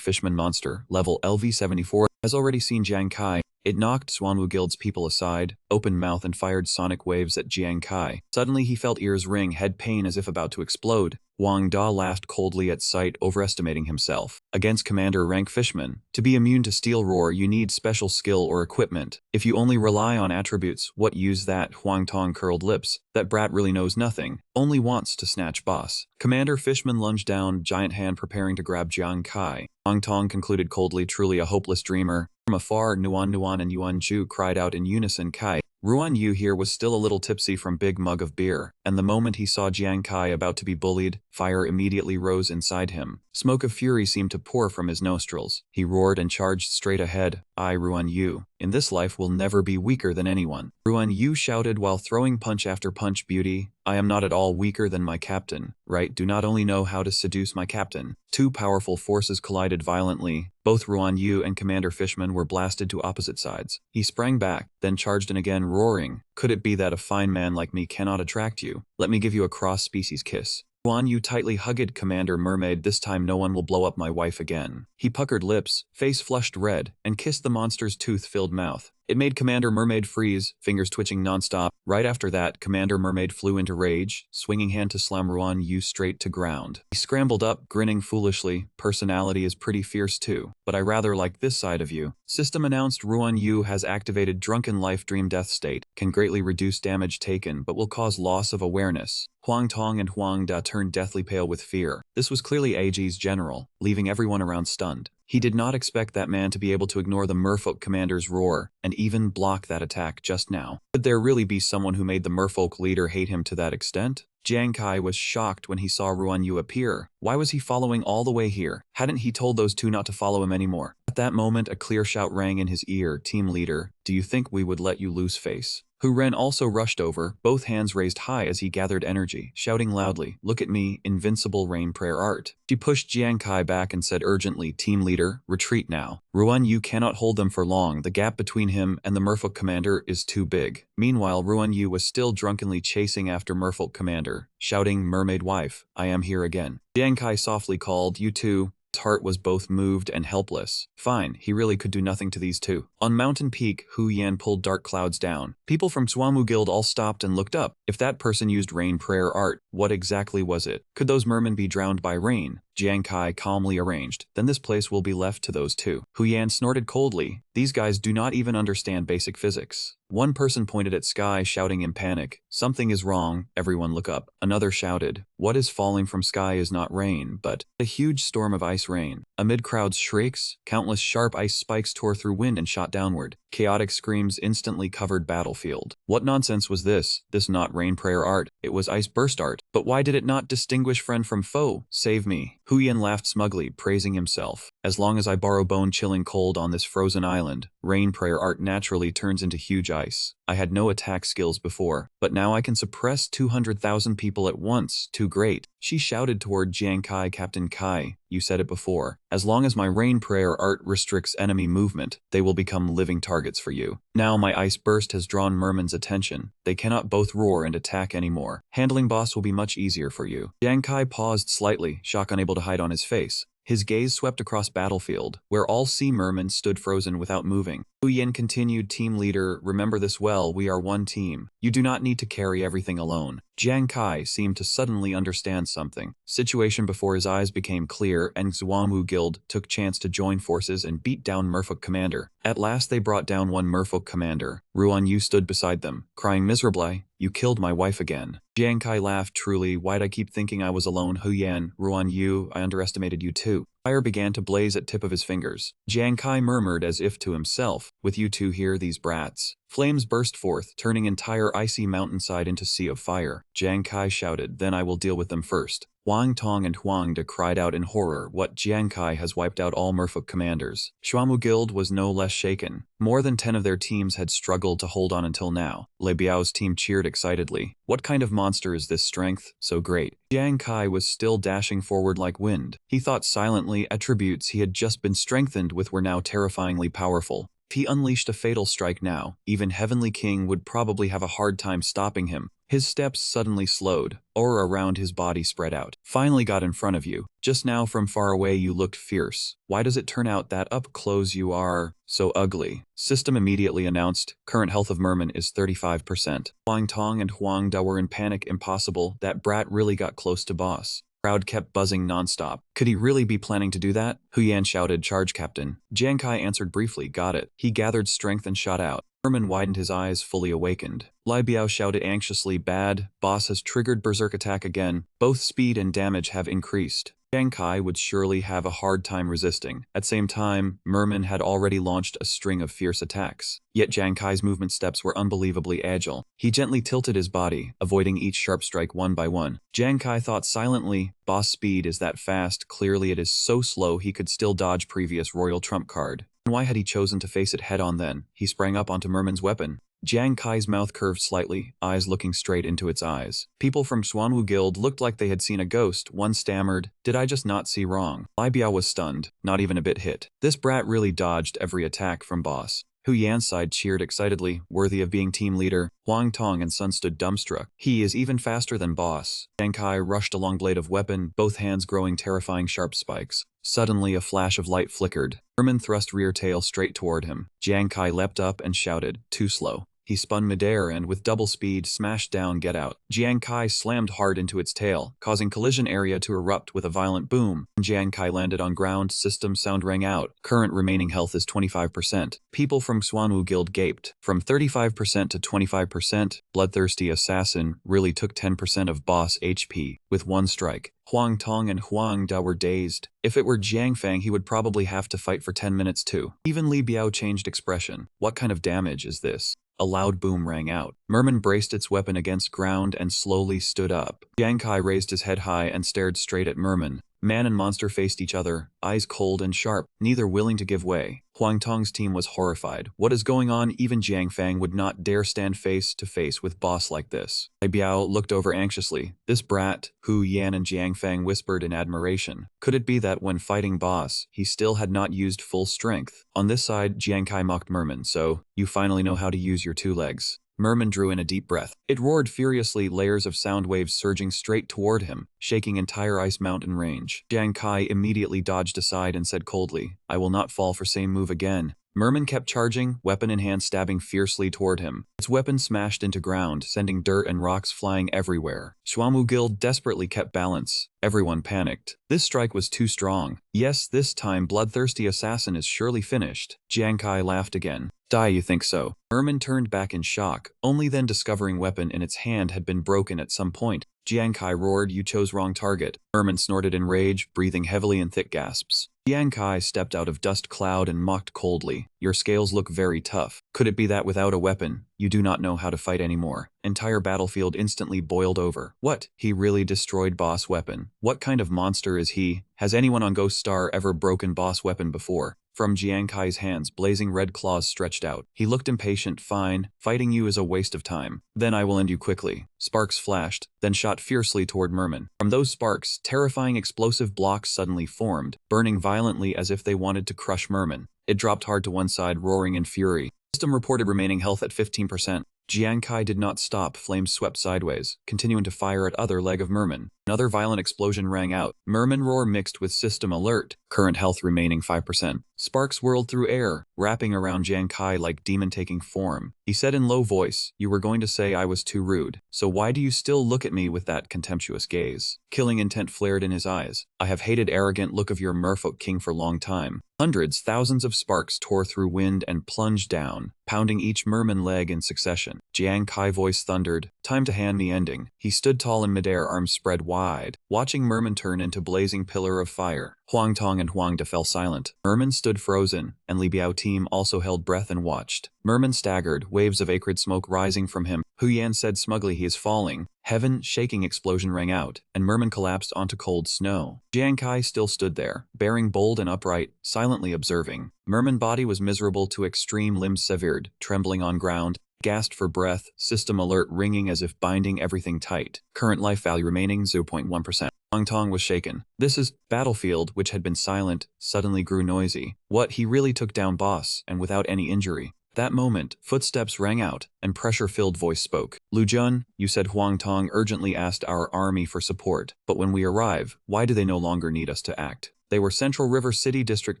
Fishman monster, level LV74, has already seen Jiang Kai. It knocked Xuanwu Guild's people aside, opened mouth and fired sonic waves at Jiang Kai. Suddenly he felt ears ring, head pain as if about to explode. Huang Da laughed coldly at sight, overestimating himself. Against commander rank Fishman, to be immune to steel roar you need special skill or equipment. If you only rely on attributes, what use that? Huang Tong curled lips. That brat really knows nothing, only wants to snatch boss. Commander Fishman lunged down, giant hand preparing to grab Jiang Kai. Huang Tong concluded coldly, truly a hopeless dreamer. From afar, Nuan and Yuan Zhu cried out in unison, Kai. Ruan Yu here was still a little tipsy from big mug of beer, and the moment he saw Jiang Kai about to be bullied, fire immediately rose inside him. Smoke of fury seemed to pour from his nostrils. He roared and charged straight ahead. I, Ruan Yu, in this life will never be weaker than anyone. Ruan Yu shouted while throwing punch after punch. Beauty, I am not at all weaker than my captain, right? Do not only know how to seduce my captain. Two powerful forces collided violently. Both Ruan Yu and Commander Fishman were blasted to opposite sides. He sprang back, then charged in again, roaring. Could it be that a fine man like me cannot attract you? Let me give you a cross-species kiss. Ruan Yu tightly hugged Commander Mermaid. This time no one will blow up my wife again. He puckered lips, face flushed red, and kissed the monster's tooth-filled mouth. It made Commander Mermaid freeze, fingers twitching nonstop. Right after that, Commander Mermaid flew into rage, swinging hand to slam Ruan Yu straight to ground. He scrambled up, grinning foolishly. Personality is pretty fierce too, but I rather like this side of you. System announced Ruan Yu has activated Drunken Life Dream Death State, can greatly reduce damage taken but will cause loss of awareness. Huang Tong and Huang Da turned deathly pale with fear. This was clearly AG's general, leaving everyone around stunned. He did not expect that man to be able to ignore the merfolk commander's roar, and even block that attack just now. Could there really be someone who made the merfolk leader hate him to that extent? Jiang Kai was shocked when he saw Ruan Yu appear. Why was he following all the way here? Hadn't he told those two not to follow him anymore? At that moment, a clear shout rang in his ear. Team leader, do you think we would let you lose face? Hu Ren also rushed over, both hands raised high as he gathered energy, shouting loudly, look at me, invincible rain prayer art. She pushed Jiang Kai back and said urgently, team leader, retreat now. Ruan Yu cannot hold them for long, the gap between him and the merfolk commander is too big. Meanwhile, Ruan Yu was still drunkenly chasing after merfolk commander, shouting, mermaid wife, I am here again. Jiang Kai softly called, you two. His heart was both moved and helpless. Fine, he really could do nothing to these two. On Mountain Peak, Hu Yan pulled dark clouds down. People from Xuanwu Guild all stopped and looked up. If that person used rain prayer art, what exactly was it? Could those mermen be drowned by rain? Jiang Kai calmly arranged. Then this place will be left to those two. Hu Yan snorted coldly. These guys do not even understand basic physics. One person pointed at sky, shouting in panic, "Something is wrong, everyone look up." Another shouted, "What is falling from sky is not rain, but a huge storm of ice rain." Amid crowds' shrieks, countless sharp ice spikes tore through wind and shot downward. Chaotic screams instantly covered battlefield. What nonsense was this? This not rain prayer art. It was ice burst art. But why did it not distinguish friend from foe? Save me. Huyen laughed smugly, praising himself. As long as I borrow bone-chilling cold on this frozen island, rain prayer art naturally turns into huge ice. I had no attack skills before, but now I can suppress 200,000 people at once. Too great. She shouted toward Jiang Kai. Captain Kai, you said it before. As long as my rain prayer art restricts enemy movement, they will become living targets for you. Now my ice burst has drawn Merman's attention. They cannot both roar and attack anymore. Handling boss will be much easier for you. Jiang Kai paused slightly, shock unable to hide on his face. His gaze swept across battlefield, where all sea mermen stood frozen without moving. Huyen continued, "Team leader, remember this well, we are one team. You do not need to carry everything alone." Jiang Kai seemed to suddenly understand something. Situation before his eyes became clear, and Xuanwu Guild took chance to join forces and beat down merfolk commander. At last they brought down one merfolk commander. Ruan Yu stood beside them, crying miserably, "You killed my wife again." Jiang Kai laughed, "Truly, why'd I keep thinking I was alone? Huyan, Ruan Yu, I underestimated you too." Fire began to blaze at tip of his fingers. Jiang Kai murmured as if to himself, "With you two here, these brats." Flames burst forth, turning entire icy mountainside into sea of fire. Jiang Kai shouted, "Then I will deal with them first." Huang Tong and Huang De cried out in horror, "What? Jiang Kai has wiped out all merfolk commanders." Xuanwu Guild was no less shaken. More than 10 of their teams had struggled to hold on until now. Le Biao's team cheered excitedly. What kind of monster is this strength? So great. Jiang Kai was still dashing forward like wind. He thought silently attributes he had just been strengthened with were now terrifyingly powerful. If he unleashed a fatal strike now, even Heavenly King would probably have a hard time stopping him. His steps suddenly slowed, aura around his body spread out. "Finally got in front of you. Just now from far away you looked fierce. Why does it turn out that up close you are so ugly?" System immediately announced, "Current health of Merman is 35%. Huang Tong and Huang Da were in panic. Impossible, that brat really got close to boss. Crowd kept buzzing nonstop. Could he really be planning to do that? Huyan shouted, "Charge, Captain." Jiang Kai answered briefly, "Got it." He gathered strength and shot out. Merman widened his eyes, fully awakened. Lai Biao shouted anxiously, "Bad, boss has triggered berserk attack again. Both speed and damage have increased." Jiang Kai would surely have a hard time resisting. At the same time, Merman had already launched a string of fierce attacks. Yet Jiang Kai's movement steps were unbelievably agile. He gently tilted his body, avoiding each sharp strike one by one. Jiang Kai thought silently, boss speed is that fast, clearly it is so slow he could still dodge previous royal trump card. Why had he chosen to face it head-on then? He sprang up onto Merman's weapon. Jiang Kai's mouth curved slightly, eyes looking straight into its eyes. People from Xuanwu Guild looked like they had seen a ghost. One stammered, "Did I just not see wrong?" Lai Biao was stunned, not even a bit hit. This brat really dodged every attack from boss. Hu Yan's side cheered excitedly, worthy of being team leader. Huang Tong and Sun stood dumbstruck. He is even faster than boss. Jiang Kai rushed along blade of weapon, both hands growing terrifying sharp spikes. Suddenly a flash of light flickered. Merman thrust rear tail straight toward him. Jiang Kai leapt up and shouted, "Too slow." He spun midair and, with double speed, smashed down Get Out. Jiang Kai slammed hard into its tail, causing collision area to erupt with a violent boom. Jiang Kai landed on ground, system sound rang out. Current remaining health is 25%. People from Xuanwu Guild gaped. From 35% to 25%, Bloodthirsty Assassin really took 10% of boss HP with one strike. Huang Tong and Huang Da were dazed. If it were Jiang Fang, he would probably have to fight for 10 minutes too. Even Li Biao changed expression. What kind of damage is this? A loud boom rang out. Merman braced its weapon against ground and slowly stood up. Jiang Kai raised his head high and stared straight at Merman. Man and monster faced each other, eyes cold and sharp, neither willing to give way. Huang Tong's team was horrified. What is going on? Even Jiang Fang would not dare stand face to face with boss like this. Lai Biao looked over anxiously. This brat, Hu Yan and Jiang Fang whispered in admiration. Could it be that when fighting boss, he still had not used full strength? On this side, Jiang Kai mocked Merman, "So, you finally know how to use your two legs." Merman drew in a deep breath. It roared furiously, layers of sound waves surging straight toward him, shaking entire ice mountain range. Jiang Kai immediately dodged aside and said coldly, "I will not fall for same move again." Merman kept charging, weapon in hand, stabbing fiercely toward him. Its weapon smashed into ground, sending dirt and rocks flying everywhere. Schwamu Guild desperately kept balance. Everyone panicked. This strike was too strong. Yes, this time bloodthirsty assassin is surely finished. Jiang Kai laughed again. Die, you think so? Merman turned back in shock, only then discovering weapon in its hand had been broken at some point. Jiang Kai roared, you chose wrong target. Merman snorted in rage, breathing heavily in thick gasps. Jiang Kai stepped out of dust cloud and mocked coldly. Your scales look very tough. Could it be that without a weapon, you do not know how to fight anymore? Entire battlefield instantly boiled over. What? He really destroyed boss weapon. What kind of monster is he? Has anyone on Ghost Star ever broken boss weapon before? From Jiang Kai's hands, blazing red claws stretched out. He looked impatient. Fine, fighting you is a waste of time. Then I will end you quickly. Sparks flashed, then shot fiercely toward Merman. From those sparks, terrifying explosive blocks suddenly formed, burning violently as if they wanted to crush Merman. It dropped hard to one side, roaring in fury. System reported remaining health at 15%. Jiang Kai did not stop. Flames swept sideways, continuing to fire at other leg of Merman. Another violent explosion rang out. Merman roar mixed with system alert. Current health remaining 5%. Sparks whirled through air, wrapping around Jiang Kai like demon taking form. He said in low voice, you were going to say I was too rude, so why do you still look at me with that contemptuous gaze? Killing intent flared in his eyes. I have hated arrogant look of your merfolk king for long time. Hundreds, thousands of sparks tore through wind and plunged down, pounding each Merman leg in succession. Jiang Kai voice thundered, time to hand me ending. He stood tall in midair, arms spread wide, watching Merman turn into blazing pillar of fire. Huang Tong and Huang Da fell silent. Merman stood frozen, and Li Biao team also held breath and watched. Merman staggered, waves of acrid smoke rising from him. Hu Yan said smugly, he is falling. Heaven, shaking explosion rang out, and Merman collapsed onto cold snow. Jiang Kai still stood there, bearing bold and upright, silently observing. Merman body was miserable to extreme, limbs severed, trembling on ground, gasped for breath, system alert ringing as if binding everything tight. Current life value remaining 0.1%. Huang Tong was shaken. This is battlefield, which had been silent, suddenly grew noisy. What, he really took down boss, and without any injury. That moment, footsteps rang out, and pressure-filled voice spoke. Lu Jun, you said Huang Tong urgently asked our army for support, but when we arrive, why do they no longer need us to act? They were Central River City District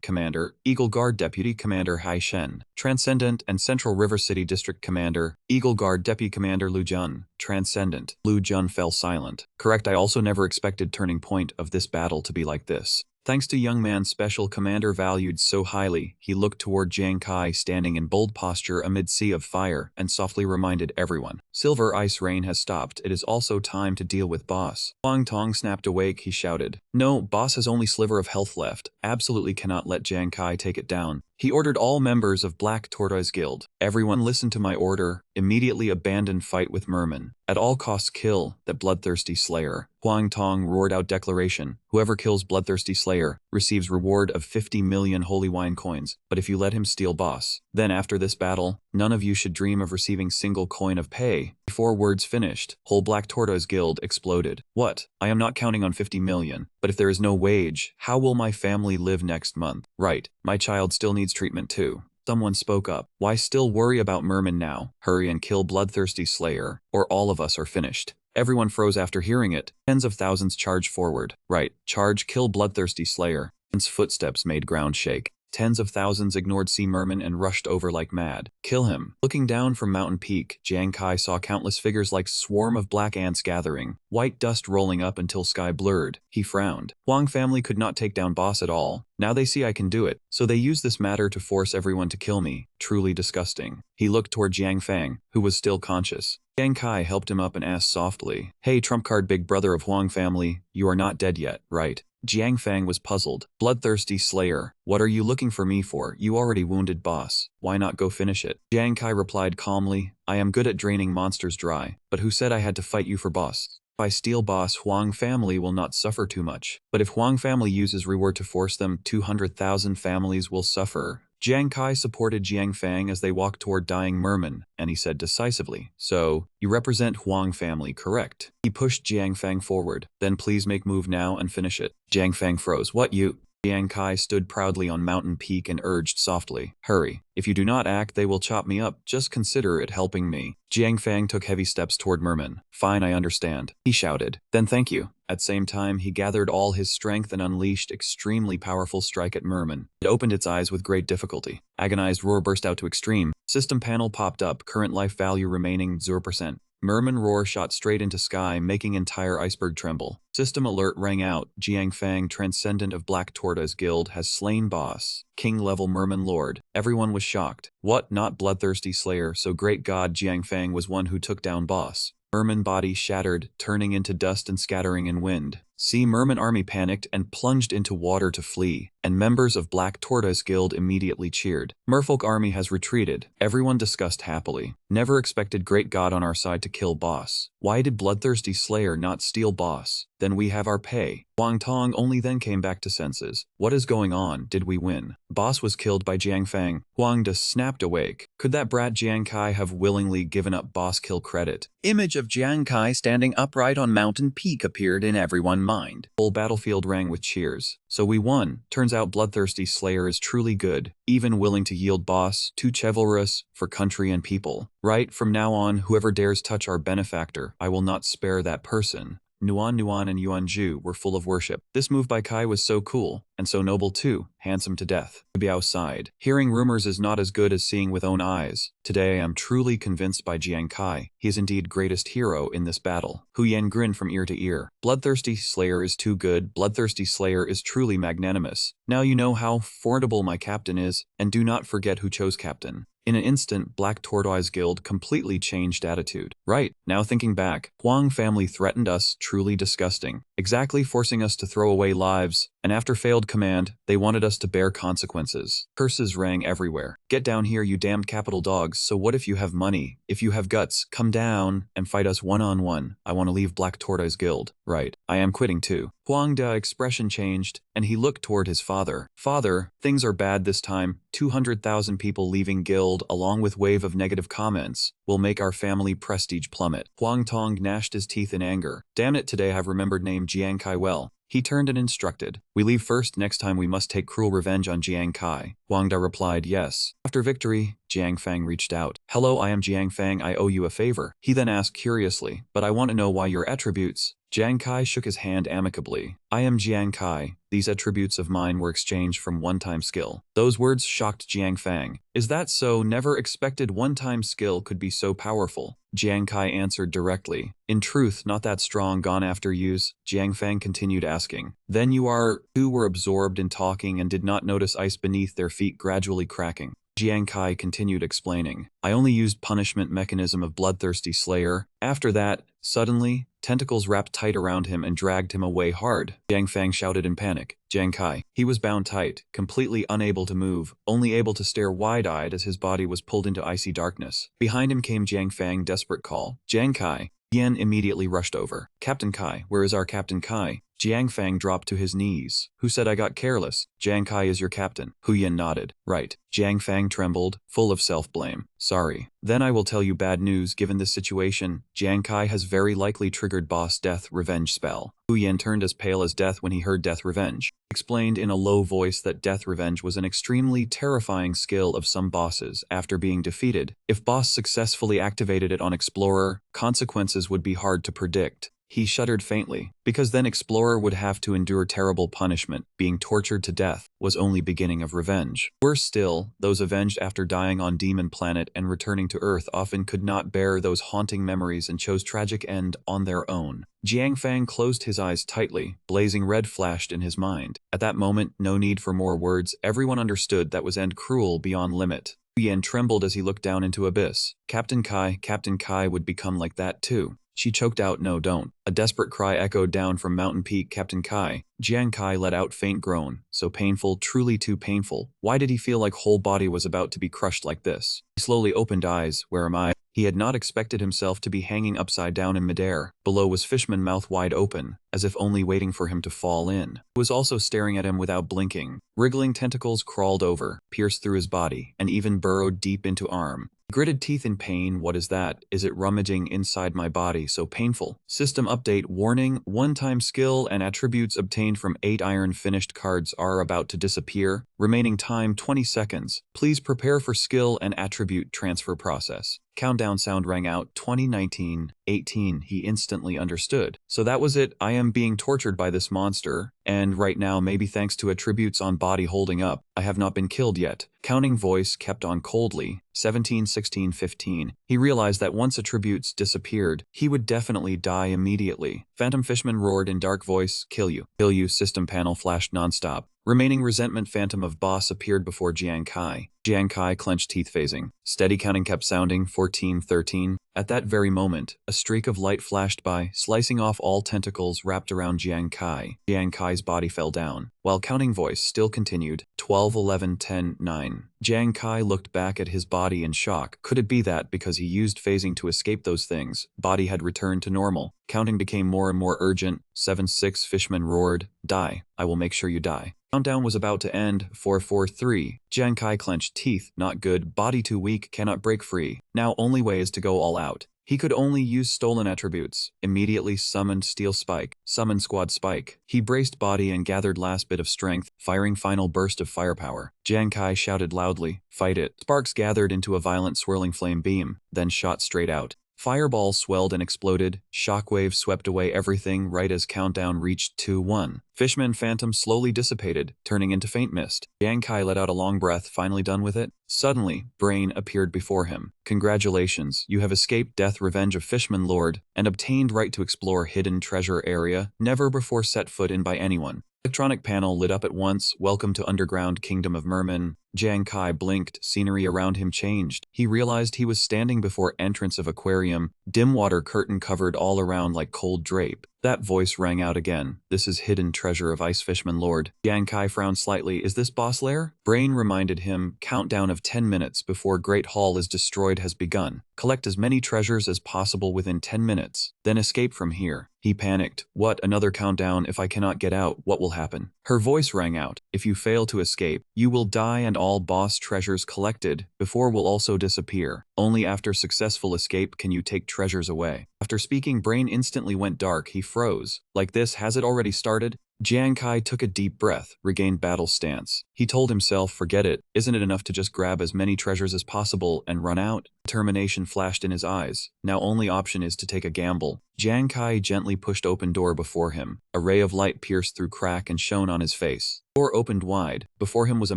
Commander, Eagle Guard Deputy Commander Hai Shen, Transcendent, and Central River City District Commander, Eagle Guard Deputy Commander Lu Jun, Transcendent. Lu Jun fell silent. Correct, I also never expected turning point of this battle to be like this. Thanks to young man special commander valued so highly, he looked toward Jiang Kai standing in bold posture amid sea of fire and softly reminded everyone. Silver ice rain has stopped, it is also time to deal with boss. Huang Tong snapped awake, he shouted. No, boss has only sliver of health left, absolutely cannot let Jiang Kai take it down. He ordered all members of Black Tortoise Guild. Everyone listen to my order, immediately abandon fight with Merman. At all costs kill that bloodthirsty slayer. Huang Tong roared out declaration. Whoever kills bloodthirsty slayer receives reward of 50 million holy wine coins, but if you let him steal boss, then after this battle, none of you should dream of receiving single coin of pay. Before words finished, whole Black Tortoise Guild exploded. What? I am not counting on 50 million, but if there is no wage, how will my family live next month? Right, my child still needs treatment too. Someone spoke up. Why still worry about Merman now? Hurry and kill bloodthirsty slayer, or all of us are finished. Everyone froze after hearing it. Tens of thousands charged forward. Right, charge, kill bloodthirsty slayer. His footsteps made ground shake. Tens of thousands ignored Sea Merman and rushed over like mad. Kill him. Looking down from mountain peak, Jiang Kai saw countless figures like swarm of black ants gathering, white dust rolling up until sky blurred. He frowned. Huang family could not take down boss at all. Now they see I can do it, so they use this matter to force everyone to kill me. Truly disgusting. He looked toward Jiang Fang, who was still conscious. Jiang Kai helped him up and asked softly, Hey trump card big brother of Huang family, you are not dead yet, right? Jiang Fang was puzzled. Bloodthirsty slayer, what are you looking for me for? You already wounded boss. Why not go finish it? Jiang Kai replied calmly, I am good at draining monsters dry, but who said I had to fight you for boss? If I steal boss, Huang family will not suffer too much. But if Huang family uses reward to force them, 200,000 families will suffer. Jiang Kai supported Jiang Fang as they walked toward dying Merman, and he said decisively, So, you represent Huang family, correct? He pushed Jiang Fang forward. Then please make move now and finish it. Jiang Fang froze. What you? Jiang Kai stood proudly on mountain peak and urged softly, Hurry. If you do not act, they will chop me up. Just consider it helping me. Jiang Fang took heavy steps toward Merman. Fine, I understand. He shouted. Then thank you. At same time, he gathered all his strength and unleashed extremely powerful strike at Merman. It opened its eyes with great difficulty. Agonized roar burst out to extreme. System panel popped up, current life value remaining 0%. Merman roar shot straight into sky, making entire iceberg tremble. System alert rang out. Jiang Fang, Transcendent of Black Tortoise Guild, has slain boss. King-level Merman Lord. Everyone was shocked. What, not Bloodthirsty Slayer, so great god Jiang Fang was one who took down boss. Merman body shattered, turning into dust and scattering in wind. Sea Merman army panicked and plunged into water to flee, and members of Black Tortoise Guild immediately cheered. Merfolk army has retreated. Everyone discussed happily. Never expected great god on our side to kill boss. Why did Bloodthirsty Slayer not steal boss? Then we have our pay. Huang Tong only then came back to senses. What is going on? Did we win? Boss was killed by Jiang Fang. Huang Da snapped awake. Could that brat Jiang Kai have willingly given up boss kill credit? Image of Jiang Kai standing upright on mountain peak appeared in everyone's mind. Whole battlefield rang with cheers. So we won. Turns out Bloodthirsty Slayer is truly good, even willing to yield boss, too chivalrous, for country and people. Right, from now on, whoever dares touch our benefactor, I will not spare that person. Nuan and Yuanju were full of worship. This move by Kai was so cool, and so noble too, handsome to death. Biao sighed. Hearing rumors is not as good as seeing with own eyes. Today I am truly convinced by Jiang Kai. He is indeed greatest hero in this battle. Hu Yan grinned from ear to ear. Bloodthirsty Slayer is too good. Bloodthirsty Slayer is truly magnanimous. Now you know how formidable my captain is, and do not forget who chose captain. In an instant, Black Tortoise Guild completely changed attitude. Right, now thinking back, Huang family threatened us, truly disgusting. Exactly, forcing us to throw away lives, and after failed command, they wanted us to bear consequences. Curses rang everywhere. Get down here, you damned capital dogs. So what if you have money? If you have guts, come down and fight us one-on-one. I want to leave Black Tortoise Guild. Right, I am quitting too. Huang Da's expression changed, and he looked toward his father. Father, things are bad this time. 200,000 people leaving guild, along with wave of negative comments, will make our family prestige plummet. Huang Tong gnashed his teeth in anger. Damn it, today I've remembered name Jiang Kai well. He turned and instructed. We leave first, next time we must take cruel revenge on Jiang Kai. Huang Da replied yes. After victory, Jiang Fang reached out. Hello, I am Jiang Fang, I owe you a favor. He then asked curiously, but I want to know why your attributes. Jiang Kai shook his hand amicably. I am Jiang Kai. These attributes of mine were exchanged from one-time skill. Those words shocked Jiang Fang. Is that so? Never expected one-time skill could be so powerful. Jiang Kai answered directly. In truth, not that strong, gone after use. Jiang Fang continued asking. Then you are... Two were absorbed in talking and did not notice ice beneath their feet gradually cracking. Jiang Kai continued explaining. I only used punishment mechanism of Bloodthirsty Slayer. After that, suddenly, tentacles wrapped tight around him and dragged him away hard. Jiang Fang shouted in panic. Jiang Kai. He was bound tight, completely unable to move, only able to stare wide-eyed as his body was pulled into icy darkness. Behind him came Jiang Fang, desperate call. Jiang Kai. Yan immediately rushed over. Captain Kai, where is our Captain Kai? Jiang Fang dropped to his knees. Who said I got careless? Jiang Kai is your captain. Hu Yan nodded. Right. Jiang Fang trembled, full of self-blame. Sorry. Then I will tell you bad news. Given this situation, Jiang Kai has very likely triggered boss death revenge spell. Hu Yan turned as pale as death when he heard death revenge. Explained in a low voice that death revenge was an extremely terrifying skill of some bosses after being defeated. If boss successfully activated it on Explorer, consequences would be hard to predict. He shuddered faintly, because then Explorer would have to endure terrible punishment. Being tortured to death was only beginning of revenge. Worse still, those avenged after dying on Demon Planet and returning to Earth often could not bear those haunting memories and chose tragic end on their own. Jiang Fang closed his eyes tightly. Blazing red flashed in his mind. At that moment, no need for more words. Everyone understood that was end cruel beyond limit. Yan trembled as he looked down into abyss. Captain Kai would become like that too. She choked out, no don't. A desperate cry echoed down from mountain peak. Captain Kai. Jiang Kai let out faint groan. So painful, truly too painful. Why did he feel like whole body was about to be crushed like this? He slowly opened eyes. Where am I? He had not expected himself to be hanging upside down in midair. Below was Fishman, mouth wide open, as if only waiting for him to fall in. He was also staring at him without blinking. Wriggling tentacles crawled over, pierced through his body, and even burrowed deep into arm. Gritted teeth in pain. What is that? Is it rummaging inside my body? So painful. System update warning. One-time skill and attributes obtained from 8 iron finished cards are about to disappear. Remaining time 20 seconds. Please prepare for skill and attribute transfer process. Countdown sound rang out. 2019, 18. He instantly understood. So that was it. I am being tortured by this monster, and right now, maybe thanks to attributes on body holding up, I have not been killed yet. Counting voice kept on coldly. 17, 16, 15. He realized that once attributes disappeared, he would definitely die immediately. Phantom Fishman roared in dark voice, kill you. Kill you. System panel flashed nonstop. Remaining resentment phantom of boss appeared before Jiang Kai. Jiang Kai clenched teeth phasing. Steady counting kept sounding, 14, 13. At that very moment, a streak of light flashed by, slicing off all tentacles wrapped around Jiang Kai. Jiang Kai's body fell down, while counting voice still continued, 12, 11, 10, 9. Jiang Kai looked back at his body in shock. Could it be that because he used phasing to escape those things, body had returned to normal? Counting became more and more urgent. 7, 6. Fishman roared, die. I will make sure you die. Countdown was about to end. 4, 4, 3. Jiang Kai clenched teeth. Not good. Body too weak. Cannot break free. Now only way is to go all out. He could only use stolen attributes. Immediately summoned Steel Spike. Summoned Squad Spike. He braced body and gathered last bit of strength, firing final burst of firepower. Jiang Kai shouted loudly, fight it. Sparks gathered into a violent swirling flame beam, then shot straight out. Fireballs swelled and exploded, shockwaves swept away everything right as countdown reached 2, 1. Fishman Phantom slowly dissipated, turning into faint mist. Jiang Kai let out a long breath, finally done with it. Suddenly, Brain appeared before him. Congratulations, you have escaped death revenge of Fishman Lord, and obtained right to explore hidden treasure area, never before set foot in by anyone. Electronic panel lit up at once, welcome to underground kingdom of mermen. Jiang Kai blinked, scenery around him changed. He realized he was standing before entrance of aquarium, dim water curtain covered all around like cold drape. That voice rang out again. This is hidden treasure of Ice Fishman Lord. Jiang Kai frowned slightly. Is this boss lair? Brain reminded him, countdown of 10 minutes before Great Hall is destroyed has begun. Collect as many treasures as possible within 10 minutes, then escape from here. He panicked. What, another countdown? If I cannot get out, what will happen? Her voice rang out. If you fail to escape, you will die and all boss treasures collected before will also disappear. Only after successful escape can you take treasures away. After speaking, Brain instantly went dark. He froze. Like this, has it already started? Jiang Kai took a deep breath, regained battle stance. He told himself, forget it, isn't it enough to just grab as many treasures as possible and run out? Determination flashed in his eyes. Now only option is to take a gamble. Jiang Kai gently pushed open door before him. A ray of light pierced through crack and shone on his face. Door opened wide. Before him was a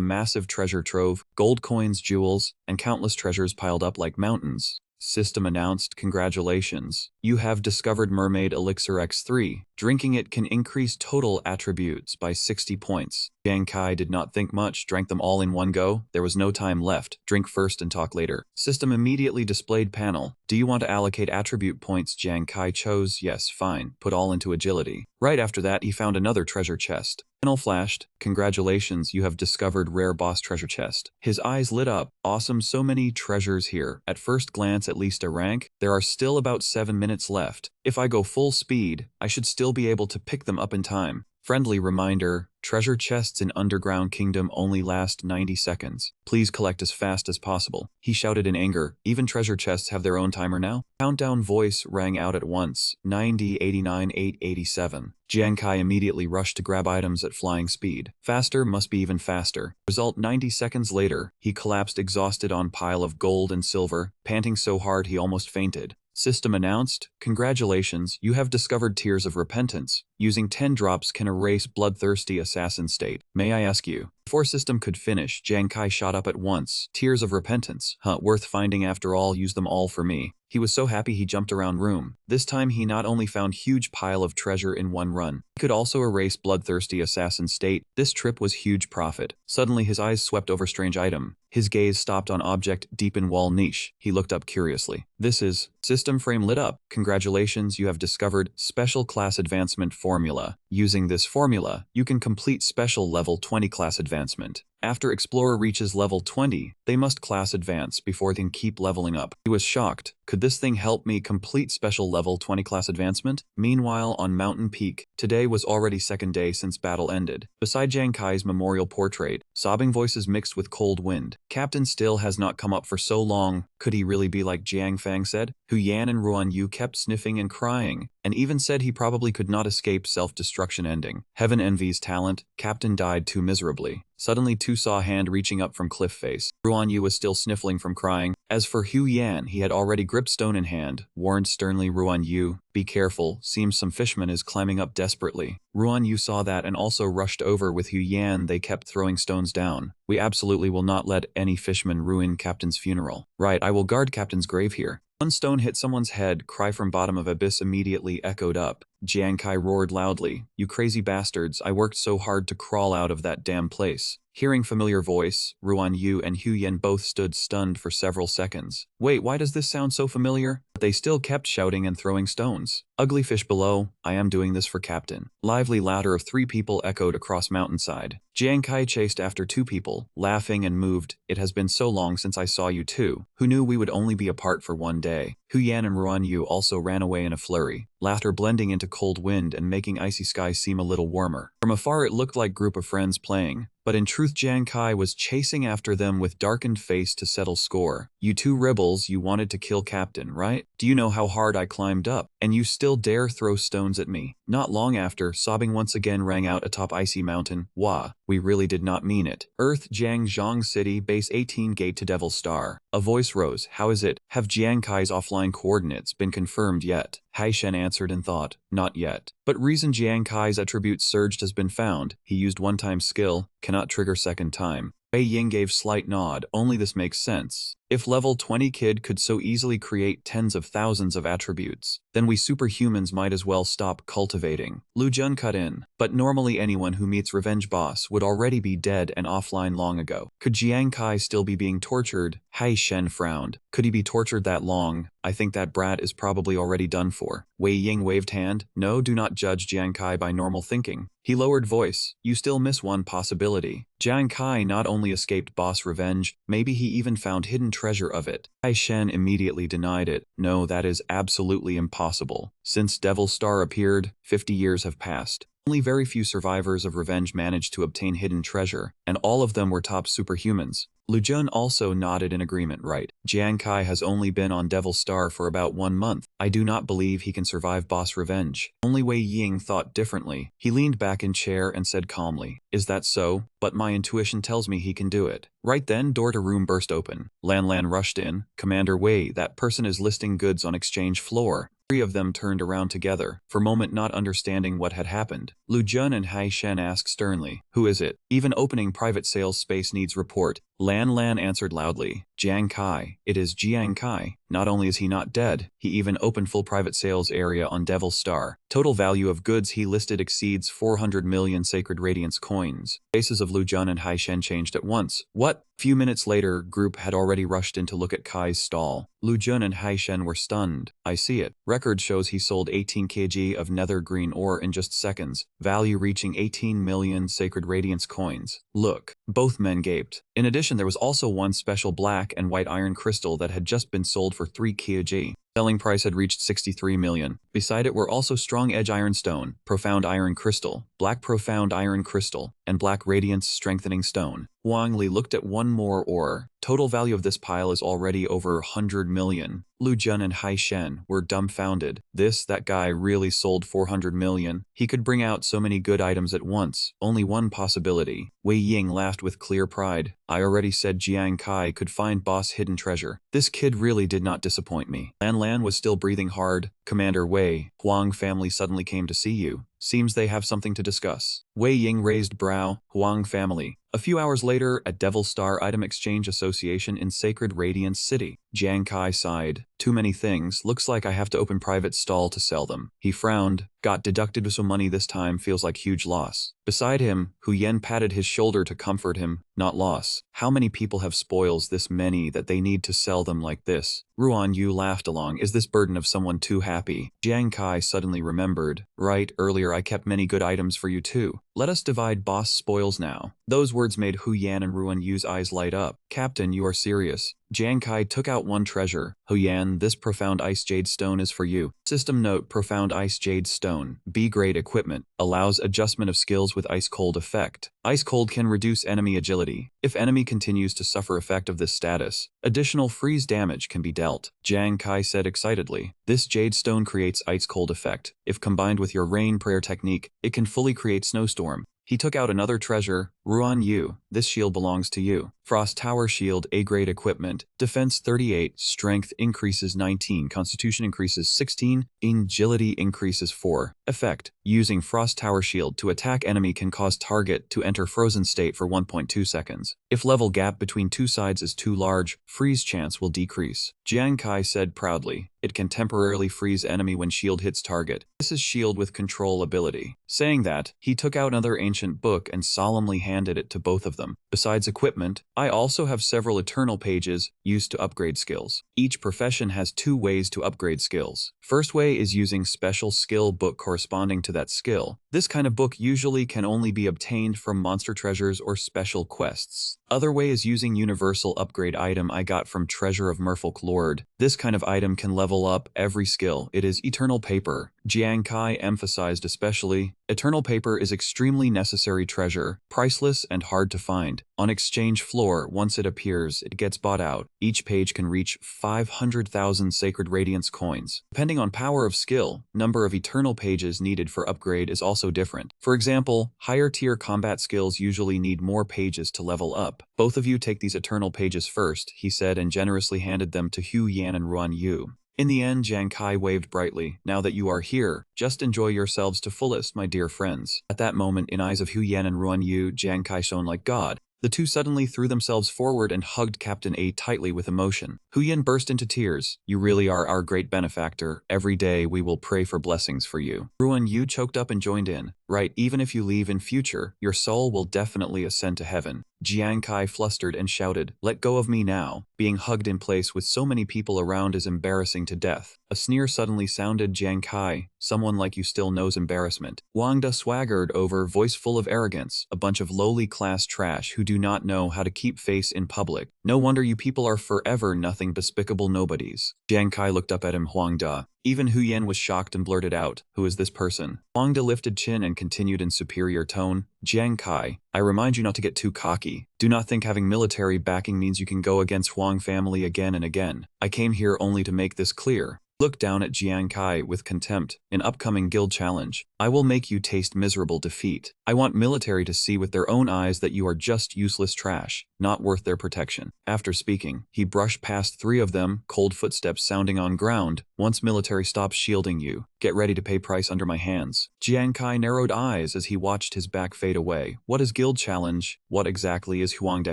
massive treasure trove, gold coins, jewels, and countless treasures piled up like mountains. System announced, congratulations. You have discovered Mermaid Elixir X3. Drinking it can increase total attributes by 60 points. Jiang Kai did not think much, drank them all in one go. There was no time left. Drink first and talk later. System immediately displayed panel. Do you want to allocate attribute points? Jiang Kai chose yes, fine. Put all into agility. Right after that, he found another treasure chest. Panel flashed. Congratulations, you have discovered rare boss treasure chest. His eyes lit up. Awesome, so many treasures here. At first glance, at least a rank. There are still about 7 minutes left. If I go full speed, I should still be able to pick them up in time. Friendly reminder, treasure chests in Underground Kingdom only last 90 seconds. Please collect as fast as possible. He shouted in anger. Even treasure chests have their own timer now? Countdown voice rang out at once. 90, 89, 8, 87. Jiang Kai immediately rushed to grab items at flying speed. Faster must be even faster. Result 90 seconds later, he collapsed exhausted on pile of gold and silver, panting so hard he almost fainted. System announced, congratulations, you have discovered Tears of Repentance. Using 10 drops can erase bloodthirsty assassin state. May I ask you? Before system could finish, Jiang Kai shot up at once. Tears of Repentance. Worth finding after all, use them all for me. He was so happy he jumped around room. This time he not only found huge pile of treasure in one run, he could also erase bloodthirsty assassin state. This trip was huge profit. Suddenly his eyes swept over strange item. His gaze stopped on object deep in wall niche. He looked up curiously. This is... System frame lit up. Congratulations, you have discovered Special Class Advancement Formula. Using this formula, you can complete Special Level 20 Class Advancement. After Explorer reaches level 20, they must class advance before they can keep leveling up. He was shocked. Could this thing help me complete special level 20 class advancement? Meanwhile, on Mountain Peak, today was already second day since battle ended. Beside Jiang Kai's memorial portrait, sobbing voices mixed with cold wind. Captain still has not come up for so long. Could he really be like Jiang Fang said? Hu Yan and Ruan Yu kept sniffing and crying, and even said he probably could not escape self-destruction ending. Heaven envies talent. Captain died too miserably. Suddenly, Tu saw a hand reaching up from cliff face. Ruan Yu was still sniffling from crying. As for Hu Yan, he had already gripped stone in hand, warned sternly Ruan Yu, "Be careful, seems some fishman is climbing up desperately." Ruan Yu saw that and also rushed over with Hu Yan. They kept throwing stones down. "We absolutely will not let any fishman ruin Captain's funeral." "Right, I will guard Captain's grave here." One stone hit someone's head, cry from bottom of abyss immediately echoed up. Jiang Kai roared loudly, "You crazy bastards, I worked so hard to crawl out of that damn place." Hearing familiar voice, Ruan Yu and Hu Yan both stood stunned for several seconds. "Wait, why does this sound so familiar?" But they still kept shouting and throwing stones. "Ugly fish below, I am doing this for Captain." Lively laughter of 3 people echoed across mountainside. Jiang Kai chased after 2 people, laughing and moved. "It has been so long since I saw you two. Who knew we would only be apart for one day?" Hu Yan and Ruan Yu also ran away in a flurry, laughter blending into cold wind and making icy sky seem a little warmer. From afar it looked like group of friends playing, but in truth Jiang Kai was chasing after them with darkened face to settle score. "You 2 rebels, you wanted to kill Captain, right? Do you know how hard I climbed up? And you still dare throw stones at me?" Not long after, sobbing once again rang out atop icy mountain. "Wah, we really did not mean it. Earth Jiangzhong City, Base 18 Gate to Devil Star." A voice rose. "How is it? Have Jiang Kai's offline coordinates been confirmed yet?" Hai Shen answered and thought, "Not yet. But reason Jiang Kai's attribute surged has been found. He used one-time skill, cannot trigger second time." Wei Ying gave slight nod. "Only this makes sense. If level 20 kid could so easily create tens of thousands of attributes, then we superhumans might as well stop cultivating." Lu Jun cut in. "But normally anyone who meets Revenge Boss would already be dead and offline long ago. Could Jiang Kai still be being tortured?" Hai Shen frowned. "Could he be tortured that long? I think that brat is probably already done for." Wei Ying waved hand. "No, do not judge Jiang Kai by normal thinking." He lowered voice. "You still miss one possibility. Jiang Kai not only escaped boss revenge, maybe he even found hidden treasure of it." Hai Shen immediately denied it. "No, that is absolutely impossible. Since Devil Star appeared, 50 years have passed. Only very few survivors of revenge managed to obtain hidden treasure, and all of them were top superhumans." Lu Jun also nodded in agreement. "Right. Jiang Kai has only been on Devil Star for about 1 month. I do not believe he can survive boss revenge." Only Wei Ying thought differently. He leaned back in chair and said calmly, "Is that so? But my intuition tells me he can do it." Right then, door to room burst open. Lan Lan rushed in. "Commander Wei, that person is listing goods on exchange floor." 3 of them turned around together, for a moment not understanding what had happened. Lu Jun and Hai Shen asked sternly, "Who is it? Even opening private sales space needs report." Lan Lan answered loudly, "Jiang Kai. It is Jiang Kai. Not only is he not dead, he even opened full private sales area on Devil Star. Total value of goods he listed exceeds 400 million Sacred Radiance coins." Faces of Lu Jun and Hai Shen changed at once. "What?" Few minutes later, group had already rushed in to look at Kai's stall. Lu Jun and Hai Shen were stunned. "I see it. Record shows he sold 18 kg of nether green ore in just seconds, value reaching 18 million Sacred Radiance coins. Look." Both men gaped. In addition, there was also one special black and white iron crystal that had just been sold for 3 kg. Selling price had reached 63 million. Beside it were also strong edge iron stone, profound iron crystal, black profound iron crystal, and black radiance strengthening stone. Wang Li looked at one more ore. Total value of this pile is already over 100 million. Lu Jun and Hai Shen were dumbfounded. That guy really sold 400 million. He could bring out so many good items at once. Only one possibility. Wei Ying laughed with clear pride. "I already said Jiang Kai could find boss hidden treasure. This kid really did not disappoint me." Lan Lan was still breathing hard. "Commander Wei, Huang family suddenly came to see you. Seems they have something to discuss." Wei Ying raised brow. "Huang family." A few hours later, at Devil Star Item Exchange Association in Sacred Radiance City, Jiang Kai sighed. "Too many things. Looks like I have to open private stall to sell them." He frowned. "Got deducted so money this time feels like huge loss." Beside him, Hu Yan patted his shoulder to comfort him. "Not loss. How many people have spoils this many that they need to sell them like this?" Ruan Yu laughed along. "Is this burden of someone too happy?" Jiang Kai suddenly remembered. "Right, earlier I kept many good items for you too. Let us divide boss spoils now." Those words made Hu Yan and Ruan Yu's eyes light up. "Captain, you are serious?" Jiang Kai took out one treasure. "Hu Yan, this profound ice jade stone is for you." System note: profound ice jade stone. B-grade equipment. Allows adjustment of skills with ice cold effect. Ice cold can reduce enemy agility. If enemy continues to suffer effect of this status, additional freeze damage can be dealt. Jiang Kai said excitedly. "This jade stone creates ice cold effect. If combined with your rain prayer technique, it can fully create snowstorm. He took out another treasure. Ruan Yu, this shield belongs to you. Frost Tower Shield, A-grade equipment. Defense 38, Strength increases 19, Constitution increases 16, Agility increases 4. Effect: using Frost Tower Shield to attack enemy can cause target to enter frozen state for 1.2 seconds. If level gap between two sides is too large, freeze chance will decrease. Jiang Kai said proudly. It can temporarily freeze enemy when shield hits target. This is shield with control ability. Saying that, he took out another ancient book and solemnly handed it to both of them. Besides equipment, I also have several eternal pages used to upgrade skills. Each profession has 2 ways to upgrade skills. First way is using special skill book corresponding to that skill. This kind of book usually can only be obtained from monster treasures or special quests. Other way is using universal upgrade item I got from Treasure of Merfolk Lord. This kind of item can level up every skill. It is eternal paper. Jiang Kai emphasized especially, eternal paper is extremely necessary treasure, priceless and hard to find. On exchange floor, once it appears, it gets bought out. Each page can reach 500,000 sacred radiance coins. Depending on power of skill, number of eternal pages needed for upgrade is also different. For example, higher tier combat skills usually need more pages to level up. Both of you take these eternal pages first, he said, and generously handed them to Hu Yan and Ruan Yu. In the end, Jiang Kai waved brightly. Now that you are here, just enjoy yourselves to fullest, my dear friends. At that moment, in eyes of Hu Yan and Ruan Yu, Jiang Kai shone like God. The two suddenly threw themselves forward and hugged Captain A tightly with emotion. Hu Yan burst into tears. You really are our great benefactor. Every day we will pray for blessings for you. Ruan Yu choked up and joined in. Right, even if you leave in future, your soul will definitely ascend to heaven. Jiang Kai flustered and shouted, let go of me now. Being hugged in place with so many people around is embarrassing to death. A sneer suddenly sounded. Jiang Kai, someone like you still knows embarrassment. Wang Da swaggered over, voice full of arrogance, a bunch of lowly class trash who do not know how to keep face in public. No wonder you people are forever nothing despicable nobodies. Jiang Kai looked up at him. Huang Da. Even Hu Yan was shocked and blurted out, who is this person? Huang Da lifted chin and continued in superior tone, Jiang Kai, I remind you not to get too cocky. Do not think having military backing means you can go against Huang family again and again. I came here only to make this clear. Looked down at Jiang Kai with contempt. An upcoming guild challenge. I will make you taste miserable defeat. I want military to see with their own eyes that you are just useless trash, not worth their protection. After speaking, he brushed past 3 of them, cold footsteps sounding on ground. Once military stops shielding you, get ready to pay price under my hands. Jiang Kai narrowed eyes as he watched his back fade away. What is guild challenge? What exactly is Huang Da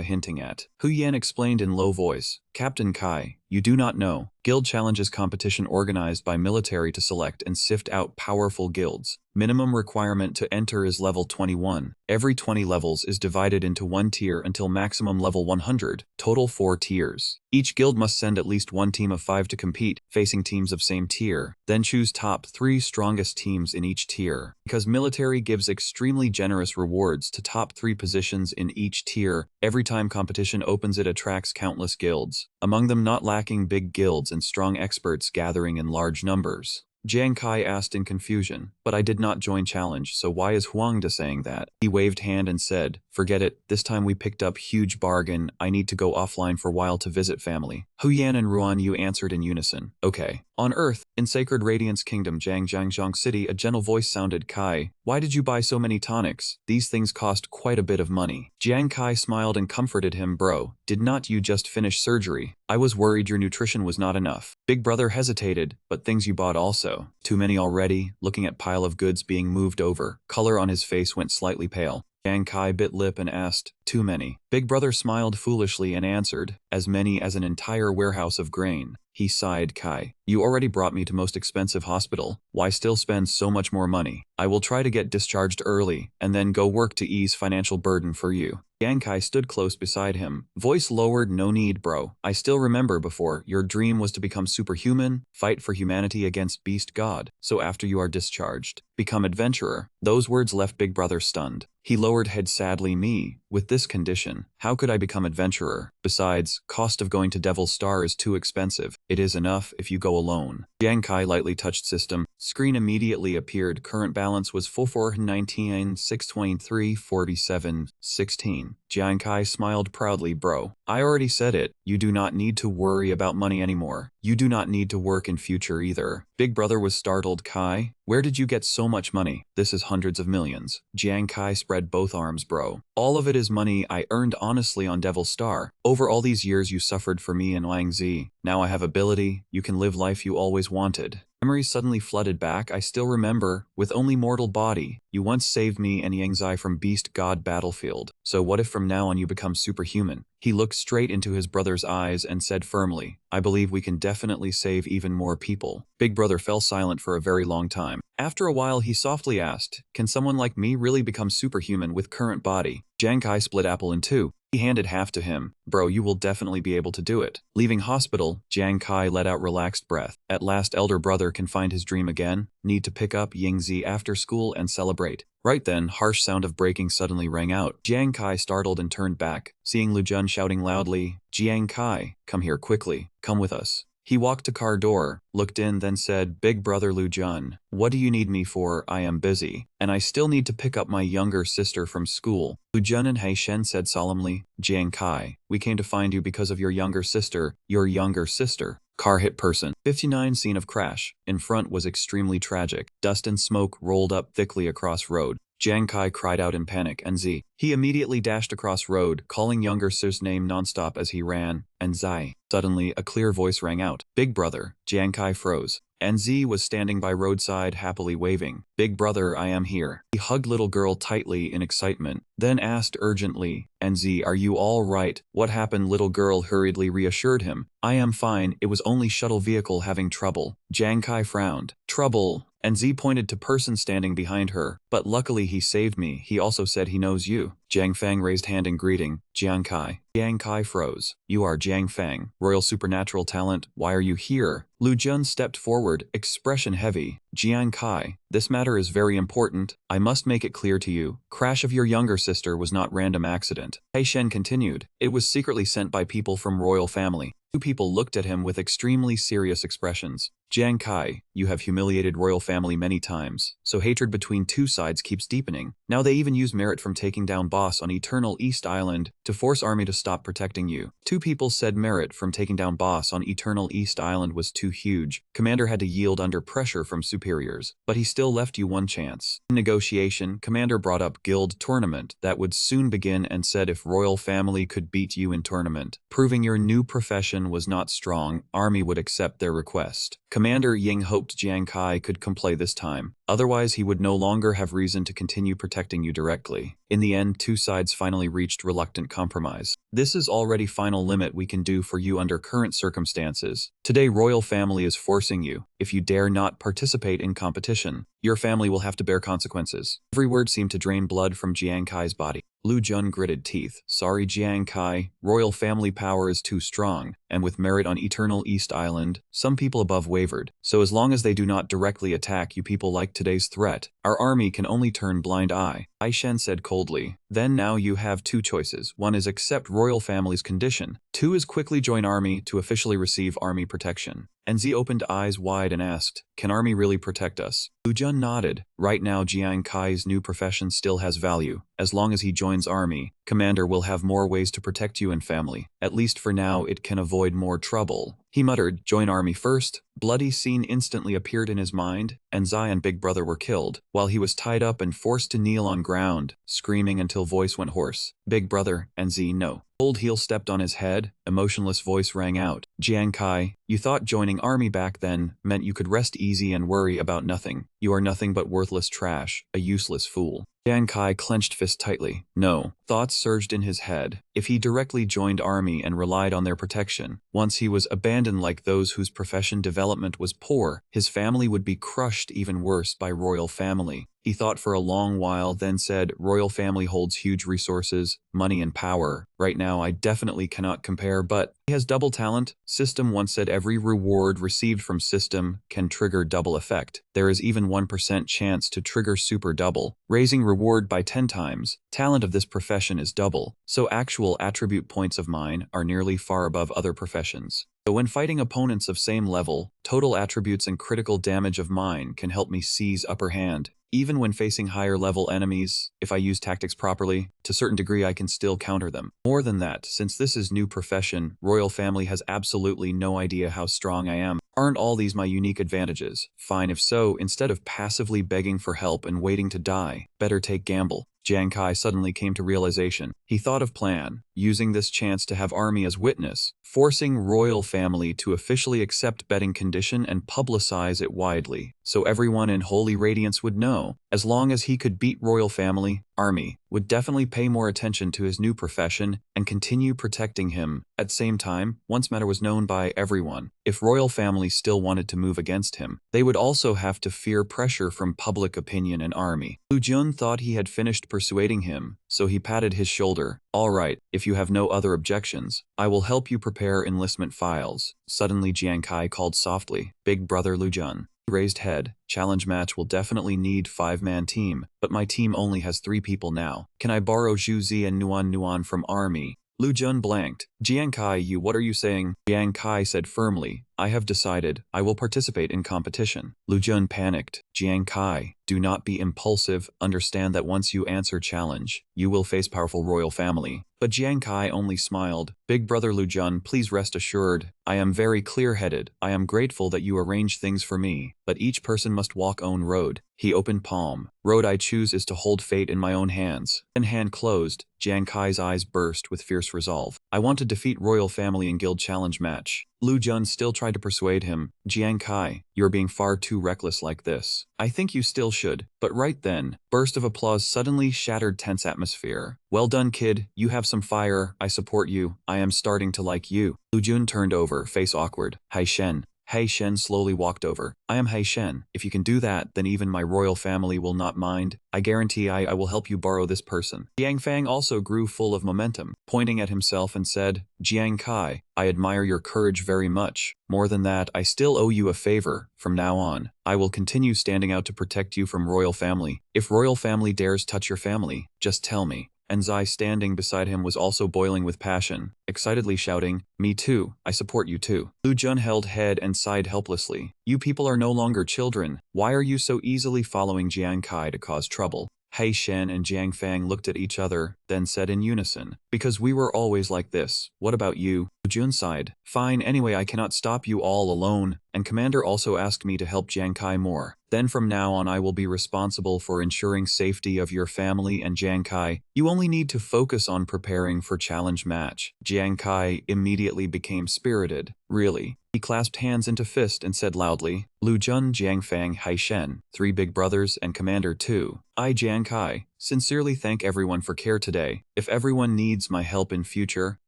hinting at? Hu Yan explained in low voice. Captain Kai, you do not know. Guild challenge is competition organized by military to select and sift out powerful guilds. Minimum requirement to enter is level 21. Every 20 levels is divided into 1 tier until maximum level 100, total 4 tiers. Each guild must send at least 1 team of 5 to compete, facing teams of same tier. Then choose top 3 strongest teams in each tier. Because military gives extremely generous rewards to top 3 positions in each tier, every time competition opens it attracts countless guilds. Among them not lacking big guilds and strong experts gathering in large numbers. Jiang Kai asked in confusion, but I did not join challenge, so why is Huang Da saying that? He waved hand and said, forget it, this time we picked up huge bargain, I need to go offline for a while to visit family. Hu Yan and Ruan Yu answered in unison, okay. On Earth, in Sacred Radiance Kingdom Zhangjiang City, a gentle voice sounded, Kai, why did you buy so many tonics? These things cost quite a bit of money. Jiang Kai smiled and comforted him, bro, did not you just finish surgery? I was worried your nutrition was not enough. Big brother hesitated, but things you bought also. Too many already, looking at pile of goods being moved over. Color on his face went slightly pale. Jiang Kai bit lip and asked, too many. Big brother smiled foolishly and answered, as many as an entire warehouse of grain. He sighed, Kai, you already brought me to most expensive hospital, why still spend so much more money? I will try to get discharged early, and then go work to ease financial burden for you. Jiang Kai stood close beside him, voice lowered, no need bro, I still remember before, your dream was to become superhuman, fight for humanity against beast god, so after you are discharged, become adventurer. Those words left Big Brother stunned. He lowered head sadly, me, with this condition, how could I become adventurer? Besides, cost of going to Devil's Star is too expensive, it is enough if you go alone. Jiang Kai lightly touched system. Screen immediately appeared. Current balance was 4419 623 47 16. Jiang Kai smiled proudly. Bro, I already said it. You do not need to worry about money anymore. You do not need to work in future either. Big brother was startled. Kai, where did you get so much money? This is hundreds of millions. Jiang Kai spread both arms. Bro, all of it is money I earned honestly on Devil Star. Over all these years you suffered for me and Wangzi. Now I have ability. You can live life you always wanted. Memories suddenly flooded back. I still remember, with only mortal body, you once saved me and Yangzai from Beast God Battlefield. So what if from now on you become superhuman? He looked straight into his brother's eyes and said firmly, I believe we can definitely save even more people. Big brother fell silent for a very long time. After a while he softly asked, can someone like me really become superhuman with current body? Jiang Kai split apple in two. He handed half to him. Bro, you will definitely be able to do it. Leaving hospital, Jiang Kai let out relaxed breath. At last elder brother can find his dream again. Need to pick up Yingzi after school and celebrate. Right then, harsh sound of breaking suddenly rang out. Jiang Kai startled and turned back, seeing Lu Jun shouting loudly, Jiang Kai, come here quickly. Come with us. He walked to car door, looked in, then said, Big brother Lu Jun, what do you need me for? I am busy, and I still need to pick up my younger sister from school. Lu Jun and Hei Shen said solemnly, Jiang Kai, we came to find you because of your younger sister. Your younger sister. Car hit person. 59 Scene of crash. In front was extremely tragic. Dust and smoke rolled up thickly across road. Jiang Kai cried out in panic, and Z. He immediately dashed across road, calling younger sister's name nonstop as he ran, and Zai. Suddenly, a clear voice rang out. Big brother. Jiang Kai froze. And Z was standing by roadside happily waving. Big brother, I am here. He hugged little girl tightly in excitement, then asked urgently, and Z, are you all right? What happened? Little girl hurriedly reassured him. I am fine, it was only shuttle vehicle having trouble. Jiang Kai frowned. Trouble? And Z pointed to person standing behind her, but luckily he saved me. He also said he knows you. Jiang Fang raised hand in greeting. Jiang Kai. Jiang Kai froze. You are Jiang Fang, royal supernatural talent. Why are you here? Lu Jun stepped forward, expression heavy. Jiang Kai, this matter is very important. I must make it clear to you. Crash of your younger sister was not random accident. Hei Shen continued. It was secretly sent by people from royal family. Two people looked at him with extremely serious expressions. Jiang Kai, you have humiliated royal family many times, so hatred between two sides keeps deepening. Now they even use merit from taking down boss on Eternal East Island to force army to stop protecting you. Two people said merit from taking down boss on Eternal East Island was too huge. Commander had to yield under pressure from superiors, but he still left you one chance. In negotiation, Commander brought up guild tournament that would soon begin and said if royal family could beat you in tournament, proving your new profession was not strong, army would accept their request. Commander Ying hoped Jiang Kai could comply this time, otherwise he would no longer have reason to continue protecting you directly. In the end, two sides finally reached reluctant compromise. This is already final limit we can do for you under current circumstances. Today royal family is forcing you. If you dare not participate in competition, your family will have to bear consequences. Every word seemed to drain blood from Jiang Kai's body. Lu Jun gritted teeth. Sorry Jiang Kai, royal family power is too strong, and with merit on Eternal East Island, some people above wavered. So as long as they do not directly attack you people like today's threat, our army can only turn blind eye. Ai Shen said coldly. Then now you have two choices. One is accept royal family's condition. Two is quickly join army to officially receive army protection. And Z opened eyes wide and asked, can army really protect us? Lu Jun nodded. Right now Jiang Kai's new profession still has value. As long as he joins army, commander will have more ways to protect you and family. At least for now it can avoid more trouble. He muttered, join army first. Bloody scene instantly appeared in his mind, and Zai and Big Brother were killed, while he was tied up and forced to kneel on ground, screaming until voice went hoarse. Big Brother, and Z no. Old heel stepped on his head, emotionless voice rang out. Jiang Kai, you thought joining army back then meant you could rest easy and worry about nothing. You are nothing but worthless trash, a useless fool. Jiang Kai clenched fist tightly. No. Thoughts surged in his head. If he directly joined army and relied on their protection, once he was abandoned like those whose profession development was poor, his family would be crushed even worse by royal family. He thought for a long while, then said, royal family holds huge resources, money and power. Right now I definitely cannot compare fair, but he has double talent. System once said every reward received from system can trigger double effect. There is even 1% chance to trigger super double, raising reward by 10 times. Talent of this profession is double, so actual attribute points of mine are nearly far above other professions. So when fighting opponents of same level, total attributes and critical damage of mine can help me seize upper hand. Even when facing higher level enemies, if I use tactics properly, to a certain degree I can still counter them. More than that, since this is new profession, royal family has absolutely no idea how strong I am. Aren't all these my unique advantages? Fine, if so, instead of passively begging for help and waiting to die, better take gamble. Jiang Kai suddenly came to realization. He thought of plan, using this chance to have army as witness, forcing royal family to officially accept betting condition and publicize it widely, so everyone in Holy Radiance would know. As long as he could beat royal family, army would definitely pay more attention to his new profession and continue protecting him. At the same time, once matter was known by everyone, if royal family still wanted to move against him, they would also have to fear pressure from public opinion and army. Lu Jun thought he had finished persuading him, so he patted his shoulder. All right, if you have no other objections, I will help you prepare enlistment files. Suddenly Jiang Kai called softly, Big Brother Lu Jun. Raised head, challenge match will definitely need 5-man team, but my team only has 3 people now. Can I borrow Zhu Zi and Nuan from army? Lu Jun blanked. Jiang Kai, what are you saying? Jiang Kai said firmly, I have decided, I will participate in competition. Lu Jun panicked. Jiang Kai, do not be impulsive, understand that once you answer challenge, you will face powerful royal family. But Jiang Kai only smiled. Big brother Lu Jun, please rest assured, I am very clear-headed. I am grateful that you arrange things for me, but each person must walk own road. He opened palm. Road I choose is to hold fate in my own hands. Then hand closed, Jiang Kai's eyes burst with fierce resolve. I want to defeat royal family in guild challenge match. Lu Jun still tried to persuade him. Jiang Kai, you're being far too reckless like this. I think you still should. But right then, burst of applause suddenly shattered tense atmosphere. Well done, kid. You have some fire. I support you. I am starting to like you. Lu Jun turned over, face awkward. Hai Shen. Hai Shen slowly walked over. I am Hai Shen. If you can do that, then even my royal family will not mind. I guarantee I will help you borrow this person. Jiang Fang also grew full of momentum, pointing at himself and said, Jiang Kai, I admire your courage very much. More than that, I still owe you a favor. From now on, I will continue standing out to protect you from royal family. If royal family dares touch your family, just tell me. And Zai standing beside him was also boiling with passion, excitedly shouting, Me too, I support you too. Lu Jun held head and sighed helplessly. You people are no longer children. Why are you so easily following Jiang Kai to cause trouble? Hai Shen and Jiang Fang looked at each other, then said in unison, Because we were always like this. What about you? Lu Jun sighed. Fine, anyway I cannot stop you all alone, and Commander also asked me to help Jiang Kai more. Then from now on I will be responsible for ensuring safety of your family and Jiang Kai. You only need to focus on preparing for challenge match. Jiang Kai immediately became spirited. Really? He clasped hands into fist and said loudly, Lu Jun, Jiang Fang, Hai Shen, 3 big brothers and Commander 2. I, Jiang Kai, sincerely thank everyone for care today. If everyone needs my help in future,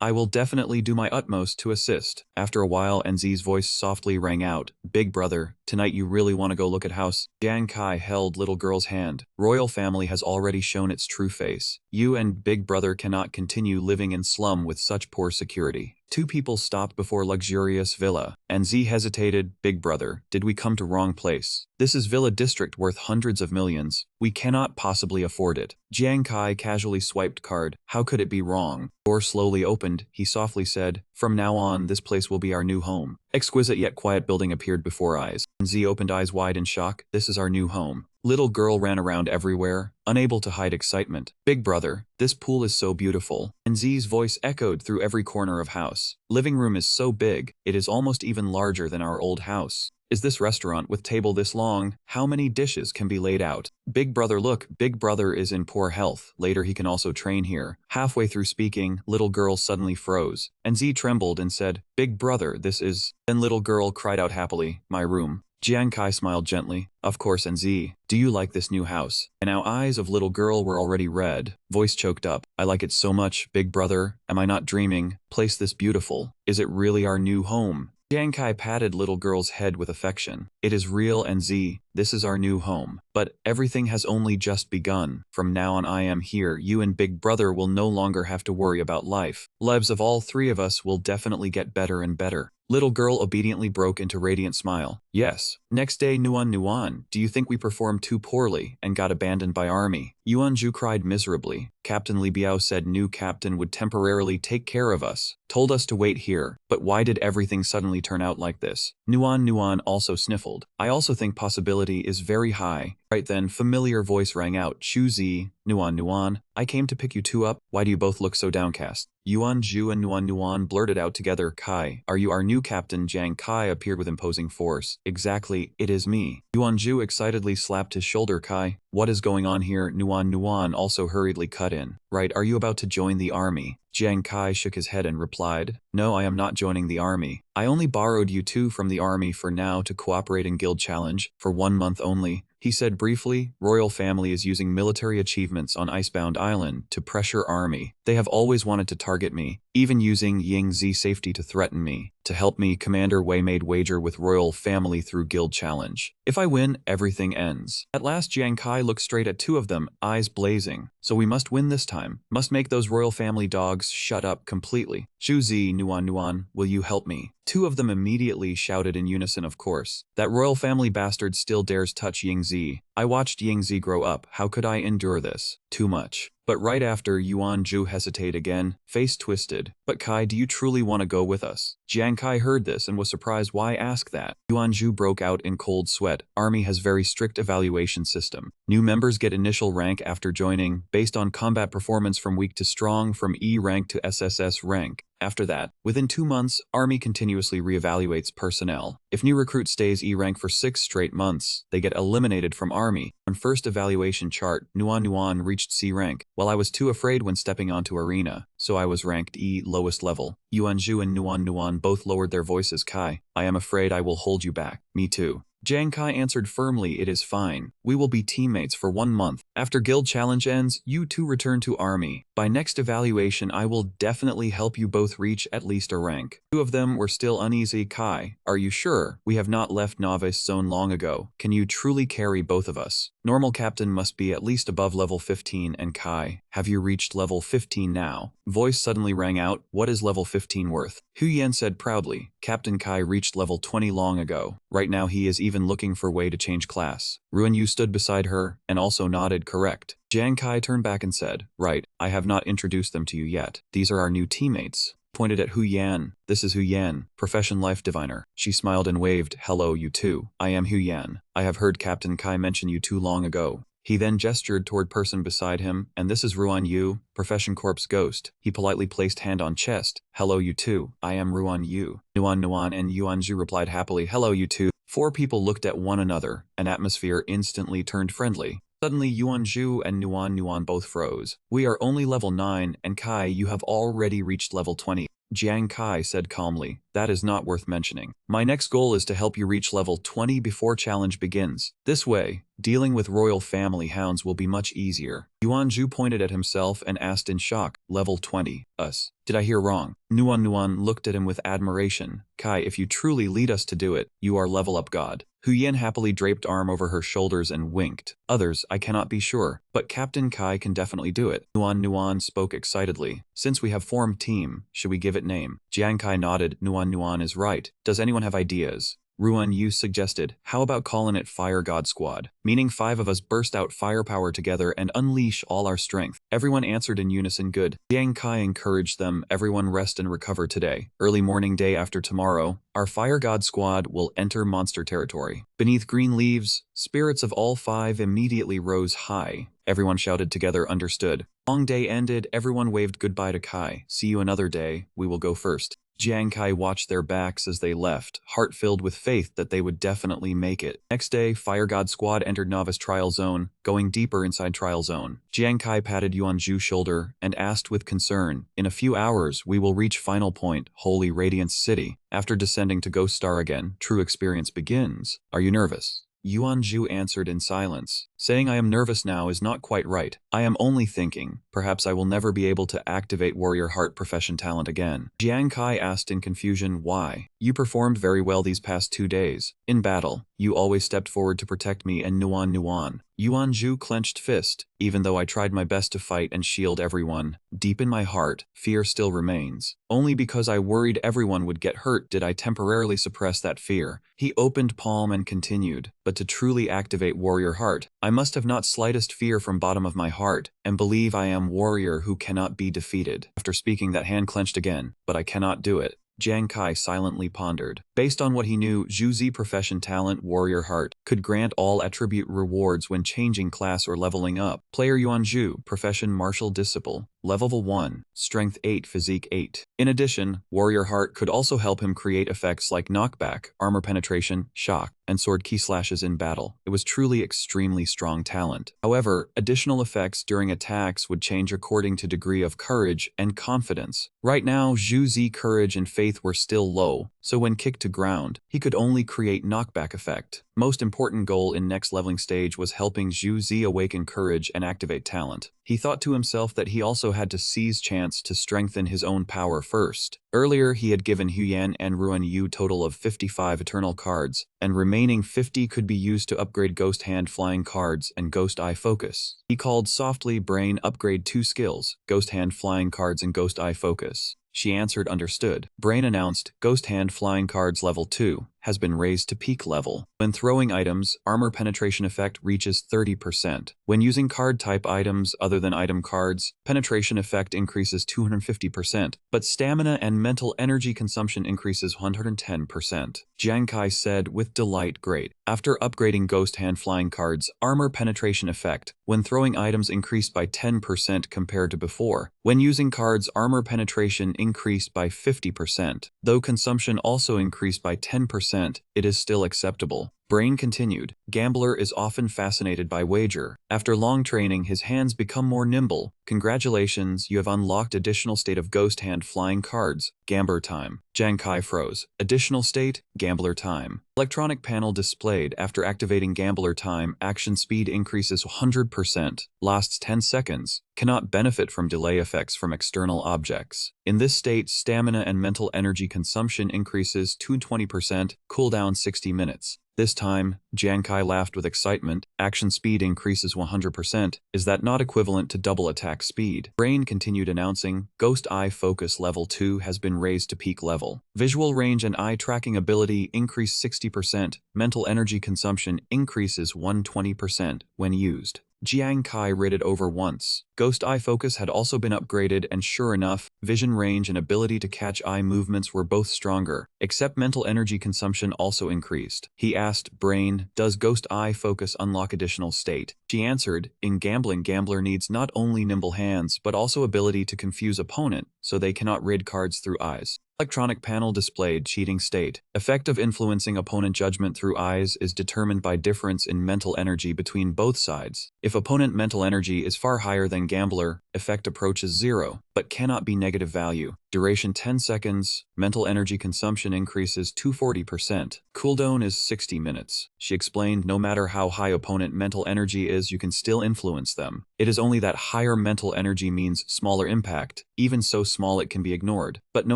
I will definitely do my utmost to assist. After a while NZ's voice softly rang out, Big brother, tonight you really want to go look at house? Jiang Kai held little girl's hand. Royal family has already shown its true face. You and Big brother cannot continue living in slum with such poor security. 2 people stopped before luxurious villa, and Z hesitated. Big brother, did we come to wrong place? This is villa district worth hundreds of millions. We cannot possibly afford it. Jiang Kai casually swiped card. How could it be wrong? Door slowly opened. He softly said, From now on, this place will be our new home. Exquisite yet quiet building appeared before eyes. Z opened eyes wide in shock. This is our new home. Little girl ran around everywhere, unable to hide excitement. Big brother, this pool is so beautiful. And Z's voice echoed through every corner of house. Living room is so big, it is almost even larger than our old house. Is this restaurant with table this long? How many dishes can be laid out? Big brother, look, Big brother is in poor health. Later he can also train here. Halfway through speaking, little girl suddenly froze. And Z trembled and said, Big brother, this is... Then little girl cried out happily, my room. Jiang Kai smiled gently. Of course, and Z, do you like this new house? And now eyes of little girl were already red. Voice choked up. I like it so much, Big brother. Am I not dreaming? Place this beautiful. Is it really our new home? Jiang Kai patted little girl's head with affection. It is real and Z, this is our new home. But everything has only just begun. From now on I am here, you and Big Brother will no longer have to worry about life. Lives of all three of us will definitely get better and better. Little girl obediently broke into radiant smile. Yes. Next day, Nuan, do you think we performed too poorly and got abandoned by army? Yuanju cried miserably. Captain Li Biao said new captain would temporarily take care of us. Told us to wait here, but why did everything suddenly turn out like this? Nuan also sniffled. I also think possibility is very high. Right then, familiar voice rang out. Shuzi, Nuan, I came to pick you two up. Why do you both look so downcast? Yuanju and Nuan blurted out together. Kai, are you our new captain? Jiang Kai appeared with imposing force. Exactly, it is me. Yuanju excitedly slapped his shoulder. Kai, what is going on here? Nuan also hurriedly cut in. Right, are you about to join the army? Jiang Kai shook his head and replied, no, I am not joining the army. I only borrowed you two from the army for now to cooperate in guild challenge, for 1 month only. He said briefly, royal family is using military achievements on Icebound Island to pressure army. They have always wanted to target me, even using Yingzi safety to threaten me. To help me, Commander Wei made wager with royal family through guild challenge. If I win, everything ends. At last Jiang Kai looked straight at two of them, eyes blazing. So we must win this time. Must make those royal family dogs shut up completely. Shuzi, Nuan, will you help me? Two of them immediately shouted in unison, of course. That royal family bastard still dares touch Yingzi. I watched Yingzi grow up. How could I endure this? Too much. But right after, Yuanju hesitated again, face twisted. But Kai, do you truly want to go with us? Jiang Kai heard this and was surprised. Why ask that? Yuanju broke out in cold sweat. Army has very strict evaluation system. New members get initial rank after joining, based on combat performance from weak to strong, from E rank to SSS rank. After that, within 2 months, Army continuously reevaluates personnel. If new recruit stays E rank for 6 straight months, they get eliminated from Army. On first evaluation chart, Nuan reached C rank, while I was too afraid when stepping onto arena, so I was ranked E lowest level. Yuanju and Nuan both lowered their voices. Kai, I am afraid I will hold you back. Me too. Jiang Kai answered firmly, it is fine. We will be teammates for 1 month. After guild challenge ends, you two return to army. By next evaluation, I will definitely help you both reach at least a rank. Two of them were still uneasy. Kai, are you sure? We have not left novice zone long ago. Can you truly carry both of us? Normal captain must be at least above level 15 and Kai, have you reached level 15 now? Voice suddenly rang out, what is level 15 worth? Hu Yan said proudly, Captain Kai reached level 20 long ago. Right now he is even looking for a way to change class. Ruan Yu stood beside her and also nodded correct. Jiang Kai turned back and said, right, I have not introduced them to you yet. These are our new teammates. Pointed at Hu Yan. This is Hu Yan, profession life diviner. She smiled and waved, hello you two. I am Hu Yan. I have heard Captain Kai mention you two long ago. He then gestured toward person beside him, and this is Ruan Yu, profession corpse ghost. He politely placed hand on chest. Hello you two. I am Ruan Yu. Nuan and Yuanju replied happily, hello you two. 4 people looked at one another. An atmosphere instantly turned friendly. Suddenly Yuanju and Nuan both froze. We are only level 9, and Kai, you have already reached level 20. Jiang Kai said calmly, that is not worth mentioning. My next goal is to help you reach level 20 before challenge begins. This way, dealing with royal family hounds will be much easier. Yuanju pointed at himself and asked in shock, level 20, us. Did I hear wrong? Nuan looked at him with admiration. Kai, if you truly lead us to do it, you are level up god. Hu Yan happily draped arm over her shoulders and winked. Others, I cannot be sure, but Captain Kai can definitely do it. Nuan spoke excitedly. Since we have formed team, should we give it name? Jiang Kai nodded. Nuan is right. Does anyone have ideas? Ruan Yu suggested, how about calling it Fire God Squad? Meaning 5 of us burst out firepower together and unleash all our strength. Everyone answered in unison good. Jiang Kai encouraged them, everyone rest and recover today. Early morning day after tomorrow, our Fire God Squad will enter monster territory. Beneath green leaves, spirits of all 5 immediately rose high. Everyone shouted together, understood. Long day ended, everyone waved goodbye to Kai. See you another day, we will go first. Jiang Kai watched their backs as they left, heart filled with faith that they would definitely make it. Next day, Fire God Squad entered Novice Trial Zone, going deeper inside Trial Zone. Jiang Kai patted Yuanju's shoulder and asked with concern, in a few hours, we will reach final point, Holy Radiance City. After descending to Ghost Star again, true experience begins. Are you nervous? Yuanju answered in silence. Saying I am nervous now is not quite right. I am only thinking, perhaps I will never be able to activate Warrior Heart profession talent again. Jiang Kai asked in confusion why. You performed very well these past 2 days. In battle, you always stepped forward to protect me and Nuan. Yuanju clenched fist. Even though I tried my best to fight and shield everyone, deep in my heart, fear still remains. Only because I worried everyone would get hurt did I temporarily suppress that fear. He opened palm and continued, but to truly activate Warrior Heart, I must have not slightest fear from bottom of my heart, and believe I am warrior who cannot be defeated. After speaking, that hand clenched again, but I cannot do it. Jiang Kai silently pondered. Based on what he knew, Zhuzi profession talent Warrior Heart could grant all attribute rewards when changing class or leveling up. Player Yuanju, profession Martial Disciple, level 1, strength 8, physique 8. In addition, Warrior Heart could also help him create effects like knockback, armor penetration, shock, and sword key slashes in battle. It was truly extremely strong talent. However, additional effects during attacks would change according to degree of courage and confidence. Right now, Zhuzi courage and faith were still low, so when kicked to ground, he could only create knockback effect. Most important goal in next leveling stage was helping Zhuzi awaken courage and activate talent. He thought to himself that he also had to seize chance to strengthen his own power first. Earlier, he had given Huyan and Ruan Yu total of 55 eternal cards, and remaining 50 could be used to upgrade Ghost Hand Flying cards and Ghost Eye Focus. He called softly, Brain, upgrade 2 skills, Ghost Hand Flying cards and Ghost Eye Focus. She answered, understood. Brain announced, Ghost Hand Flying cards level 2 has been raised to peak level. When throwing items, armor penetration effect reaches 30%. When using card type items other than item cards, penetration effect increases 250%, but stamina and mental energy consumption increases 110%. Jiang Kai said with delight, great. After upgrading Ghost Hand Flying cards, armor penetration effect, when throwing items increased by 10% compared to before. When using cards, armor penetration increased by 50%. Though consumption also increased by 10%, it is still acceptable. Brain continued, Gambler is often fascinated by wager. After long training, his hands become more nimble. Congratulations, you have unlocked additional state of Ghost Hand Flying cards. Gambler time. Jiang Kai froze. Additional state, Gambler time. Electronic panel displayed. After activating Gambler time, action speed increases 100%. Lasts 10 seconds. Cannot benefit from delay effects from external objects. In this state, stamina and mental energy consumption increases 220%, cooldown 60 minutes. This time, Jiang Kai laughed with excitement. Action speed increases 100%. Is that not equivalent to double attack speed? Brain continued announcing, Ghost Eye Focus level 2 has been raised to peak level. Visual range and eye tracking ability increase 60%. Mental energy consumption increases 120% when used. Jiang Kai read it over once. Ghost Eye Focus had also been upgraded, and sure enough, vision range and ability to catch eye movements were both stronger, except mental energy consumption also increased. He asked, Brain, does Ghost Eye Focus unlock additional state? She answered, in gambling, gambler needs not only nimble hands, but also ability to confuse opponent, so they cannot rid cards through eyes. Electronic panel displayed cheating state. Effect of influencing opponent judgment through eyes is determined by difference in mental energy between both sides. If opponent mental energy is far higher than gambler, effect approaches 0, but cannot be negative value. Duration 10 seconds. Mental energy consumption increases 240%. Cooldown is 60 minutes. She explained, no matter how high opponent mental energy is, you can still influence them. It is only that higher mental energy means smaller impact, even so small it can be ignored. But no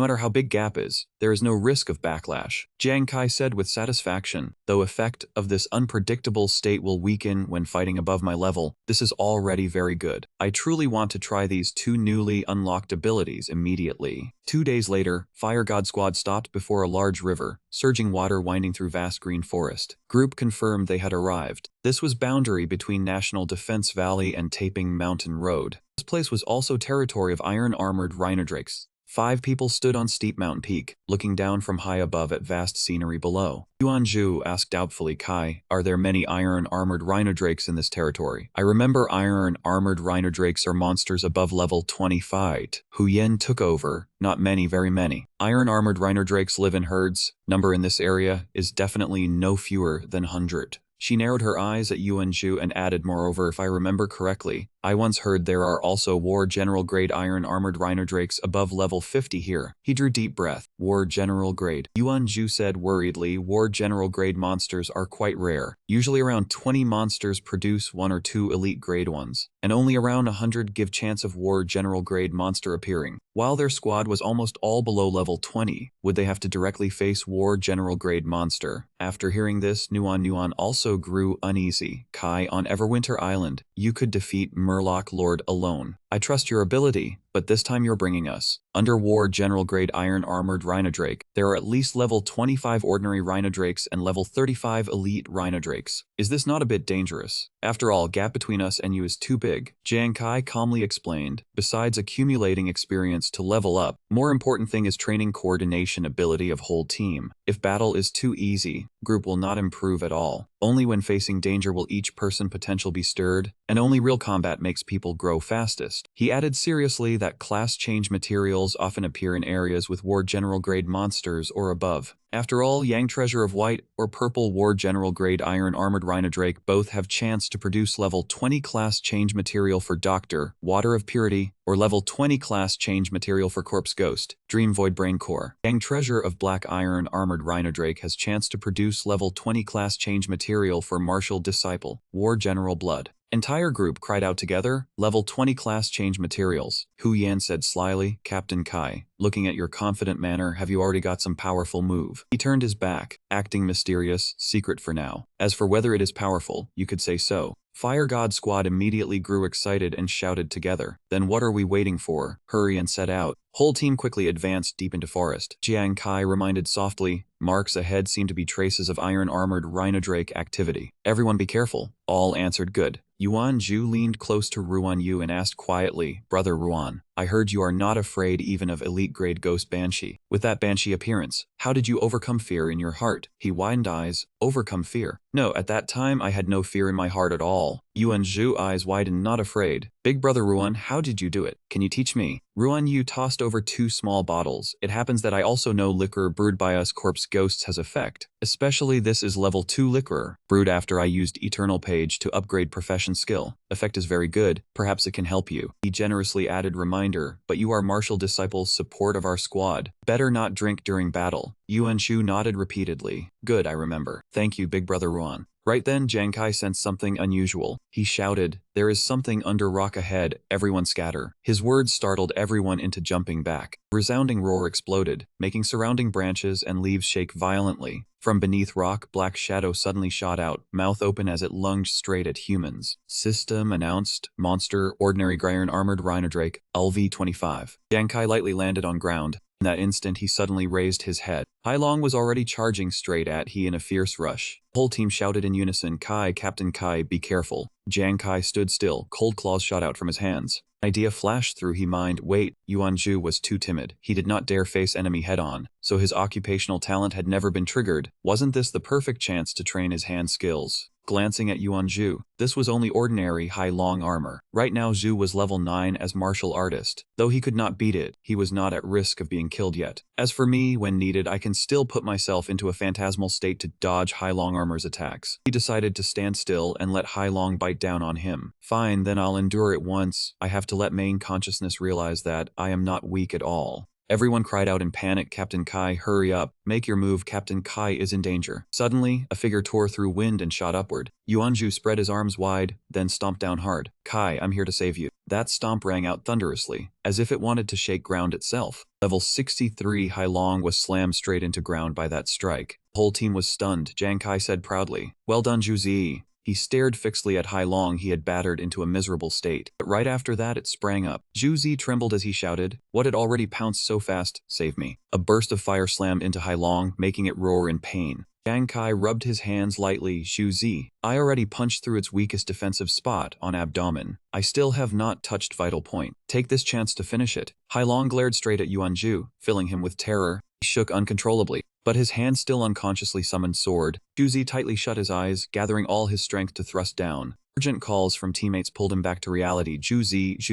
matter how big gap is, there is no risk of backlash. Jiang Kai said with satisfaction, though effect of this unpredictable state will weaken when fighting above my level, this is already very good. I truly want to try these 2 newly unlocked abilities immediately. 2 days later, Fire God Squad stopped before a large river, surging water winding through vast green forest. Group confirmed they had arrived. This was boundary between National Defense Valley and Taping Mountain Road. This place was also territory of iron-armored rhinodrakes. 5 people stood on steep mountain peak, looking down from high above at vast scenery below. Yuanju asked doubtfully, Kai, are there many iron-armored rhinodrakes in this territory? I remember iron-armored rhinodrakes are monsters above level 25. Hu Yen took over. Not many, very many. Iron-armored rhinodrakes live in herds. Number in this area is definitely no fewer than 100. She narrowed her eyes at Yuan Zhu and added, moreover, if I remember correctly, I once heard there are also War General Grade Iron Armored Rhino Drakes above level 50 here. He drew deep breath. War General Grade. Yuan Zhu said worriedly, War General Grade monsters are quite rare. Usually around 20 monsters produce 1 or 2 elite grade ones, and only around 100 give chance of War General Grade monster appearing. While their squad was almost all below level 20, would they have to directly face War General Grade monster? After hearing this, Nuan also grew uneasy. Kai, on Everwinter Island, you could defeat Murloc Lord alone. I trust your ability, but this time you're bringing us. Under War General Grade Iron Armored Rhino Drake, there are at least level 25 ordinary Rhino Drakes and level 35 elite Rhino Drakes. Is this not a bit dangerous? After all, gap between us and you is too big. Jiang Kai calmly explained. Besides accumulating experience to level up, more important thing is training coordination ability of whole team. If battle is too easy, group will not improve at all. Only when facing danger will each person potential be stirred, and only real combat makes people grow fastest. He added seriously that class change materials often appear in areas with War General Grade monsters or above. After all, Yang Treasure of White or Purple War General Grade Iron Armored Rhino Drake both have chance to produce level 20 class change material for Doctor, Water of Purity, or level 20 class change material for Corpse Ghost, Dream Void Brain Core. Yang Treasure of Black Iron Armored Rhino Drake has chance to produce level 20 class change material for Martial Disciple, War General Blood. Entire group cried out together, level 20 class change materials. Hu Yan said slyly, Captain Kai, looking at your confident manner, have you already got some powerful move? He turned his back, acting mysterious, secret for now. As for whether it is powerful, you could say so. Fire God Squad immediately grew excited and shouted together. Then what are we waiting for? Hurry and set out. Whole team quickly advanced deep into forest. Jiang Kai reminded softly, marks ahead seem to be traces of iron-armored Rhino Drake activity. Everyone be careful. All answered good. Yuan Zhu leaned close to Ruan Yu and asked quietly, Brother Ruan, I heard you are not afraid even of elite-grade ghost Banshee. With that Banshee appearance, how did you overcome fear in your heart? He widened eyes. Overcome fear? No, at that time I had no fear in my heart at all. Yuan Zhu eyes widened, not afraid. Big Brother Ruan, how did you do it? Can you teach me? Ruan Yu tossed over 2 small bottles. It happens that I also know liquor brewed by us corpse ghosts has effect. Especially this is level 2 liquor, brewed after I used Eternal Page to upgrade profession skill. Effect is very good, perhaps it can help you. He generously added reminder, but you are Martial Disciples support of our squad. Better not drink during battle. Yuan Shu nodded repeatedly. Good, I remember. Thank you, Big Brother Ruan. Right then, Jiang Kai sensed something unusual. He shouted, there is something under rock ahead, everyone scatter. His words startled everyone into jumping back. A resounding roar exploded, making surrounding branches and leaves shake violently. From beneath rock, black shadow suddenly shot out, mouth open as it lunged straight at humans. System announced, monster, ordinary Iron Armored Rhino Drake, LV-25. Jiang Kai lightly landed on ground. In that instant he suddenly raised his head. Hai Long was already charging straight at he in a fierce rush. The whole team shouted in unison, Kai, Captain Kai, be careful. Jiang Kai stood still, cold claws shot out from his hands. An idea flashed through his mind. Wait, Yuan Zhu was too timid. He did not dare face enemy head-on, so his occupational talent had never been triggered. Wasn't this the perfect chance to train his hand skills? Glancing at Yuan Zhu, this was only ordinary Hai Long armor. Right now Zhu was level 9 as martial artist. Though he could not beat it, he was not at risk of being killed yet. As for me, when needed I can still put myself into a phantasmal state to dodge Hai Long armor's attacks. He decided to stand still and let Hai Long bite down on him. Fine, then I'll endure it once. I have to let main consciousness realize that I am not weak at all. Everyone cried out in panic, Captain Kai, hurry up, make your move, Captain Kai is in danger. Suddenly, a figure tore through wind and shot upward. Yuan Zhu spread his arms wide, then stomped down hard. Kai, I'm here to save you. That stomp rang out thunderously, as if it wanted to shake ground itself. Level 63 Hai Long was slammed straight into ground by that strike. The whole team was stunned, Jiang Kai said proudly. Well done, Zhu Zi. He stared fixedly at Hai Long he had battered into a miserable state, but right after that it sprang up. Zhu Zi trembled as he shouted, what had already pounced so fast, save me. A burst of fire slammed into Hai Long, making it roar in pain. Jiang Kai rubbed his hands lightly, Zhu Zi, I already punched through its weakest defensive spot, on abdomen. I still have not touched vital point. Take this chance to finish it. Hai Long glared straight at Yuan Zhu, filling him with terror. He shook uncontrollably, but his hand still unconsciously summoned sword. Zhu Zi tightly shut his eyes, gathering all his strength to thrust down. Urgent calls from teammates pulled him back to reality. Zhu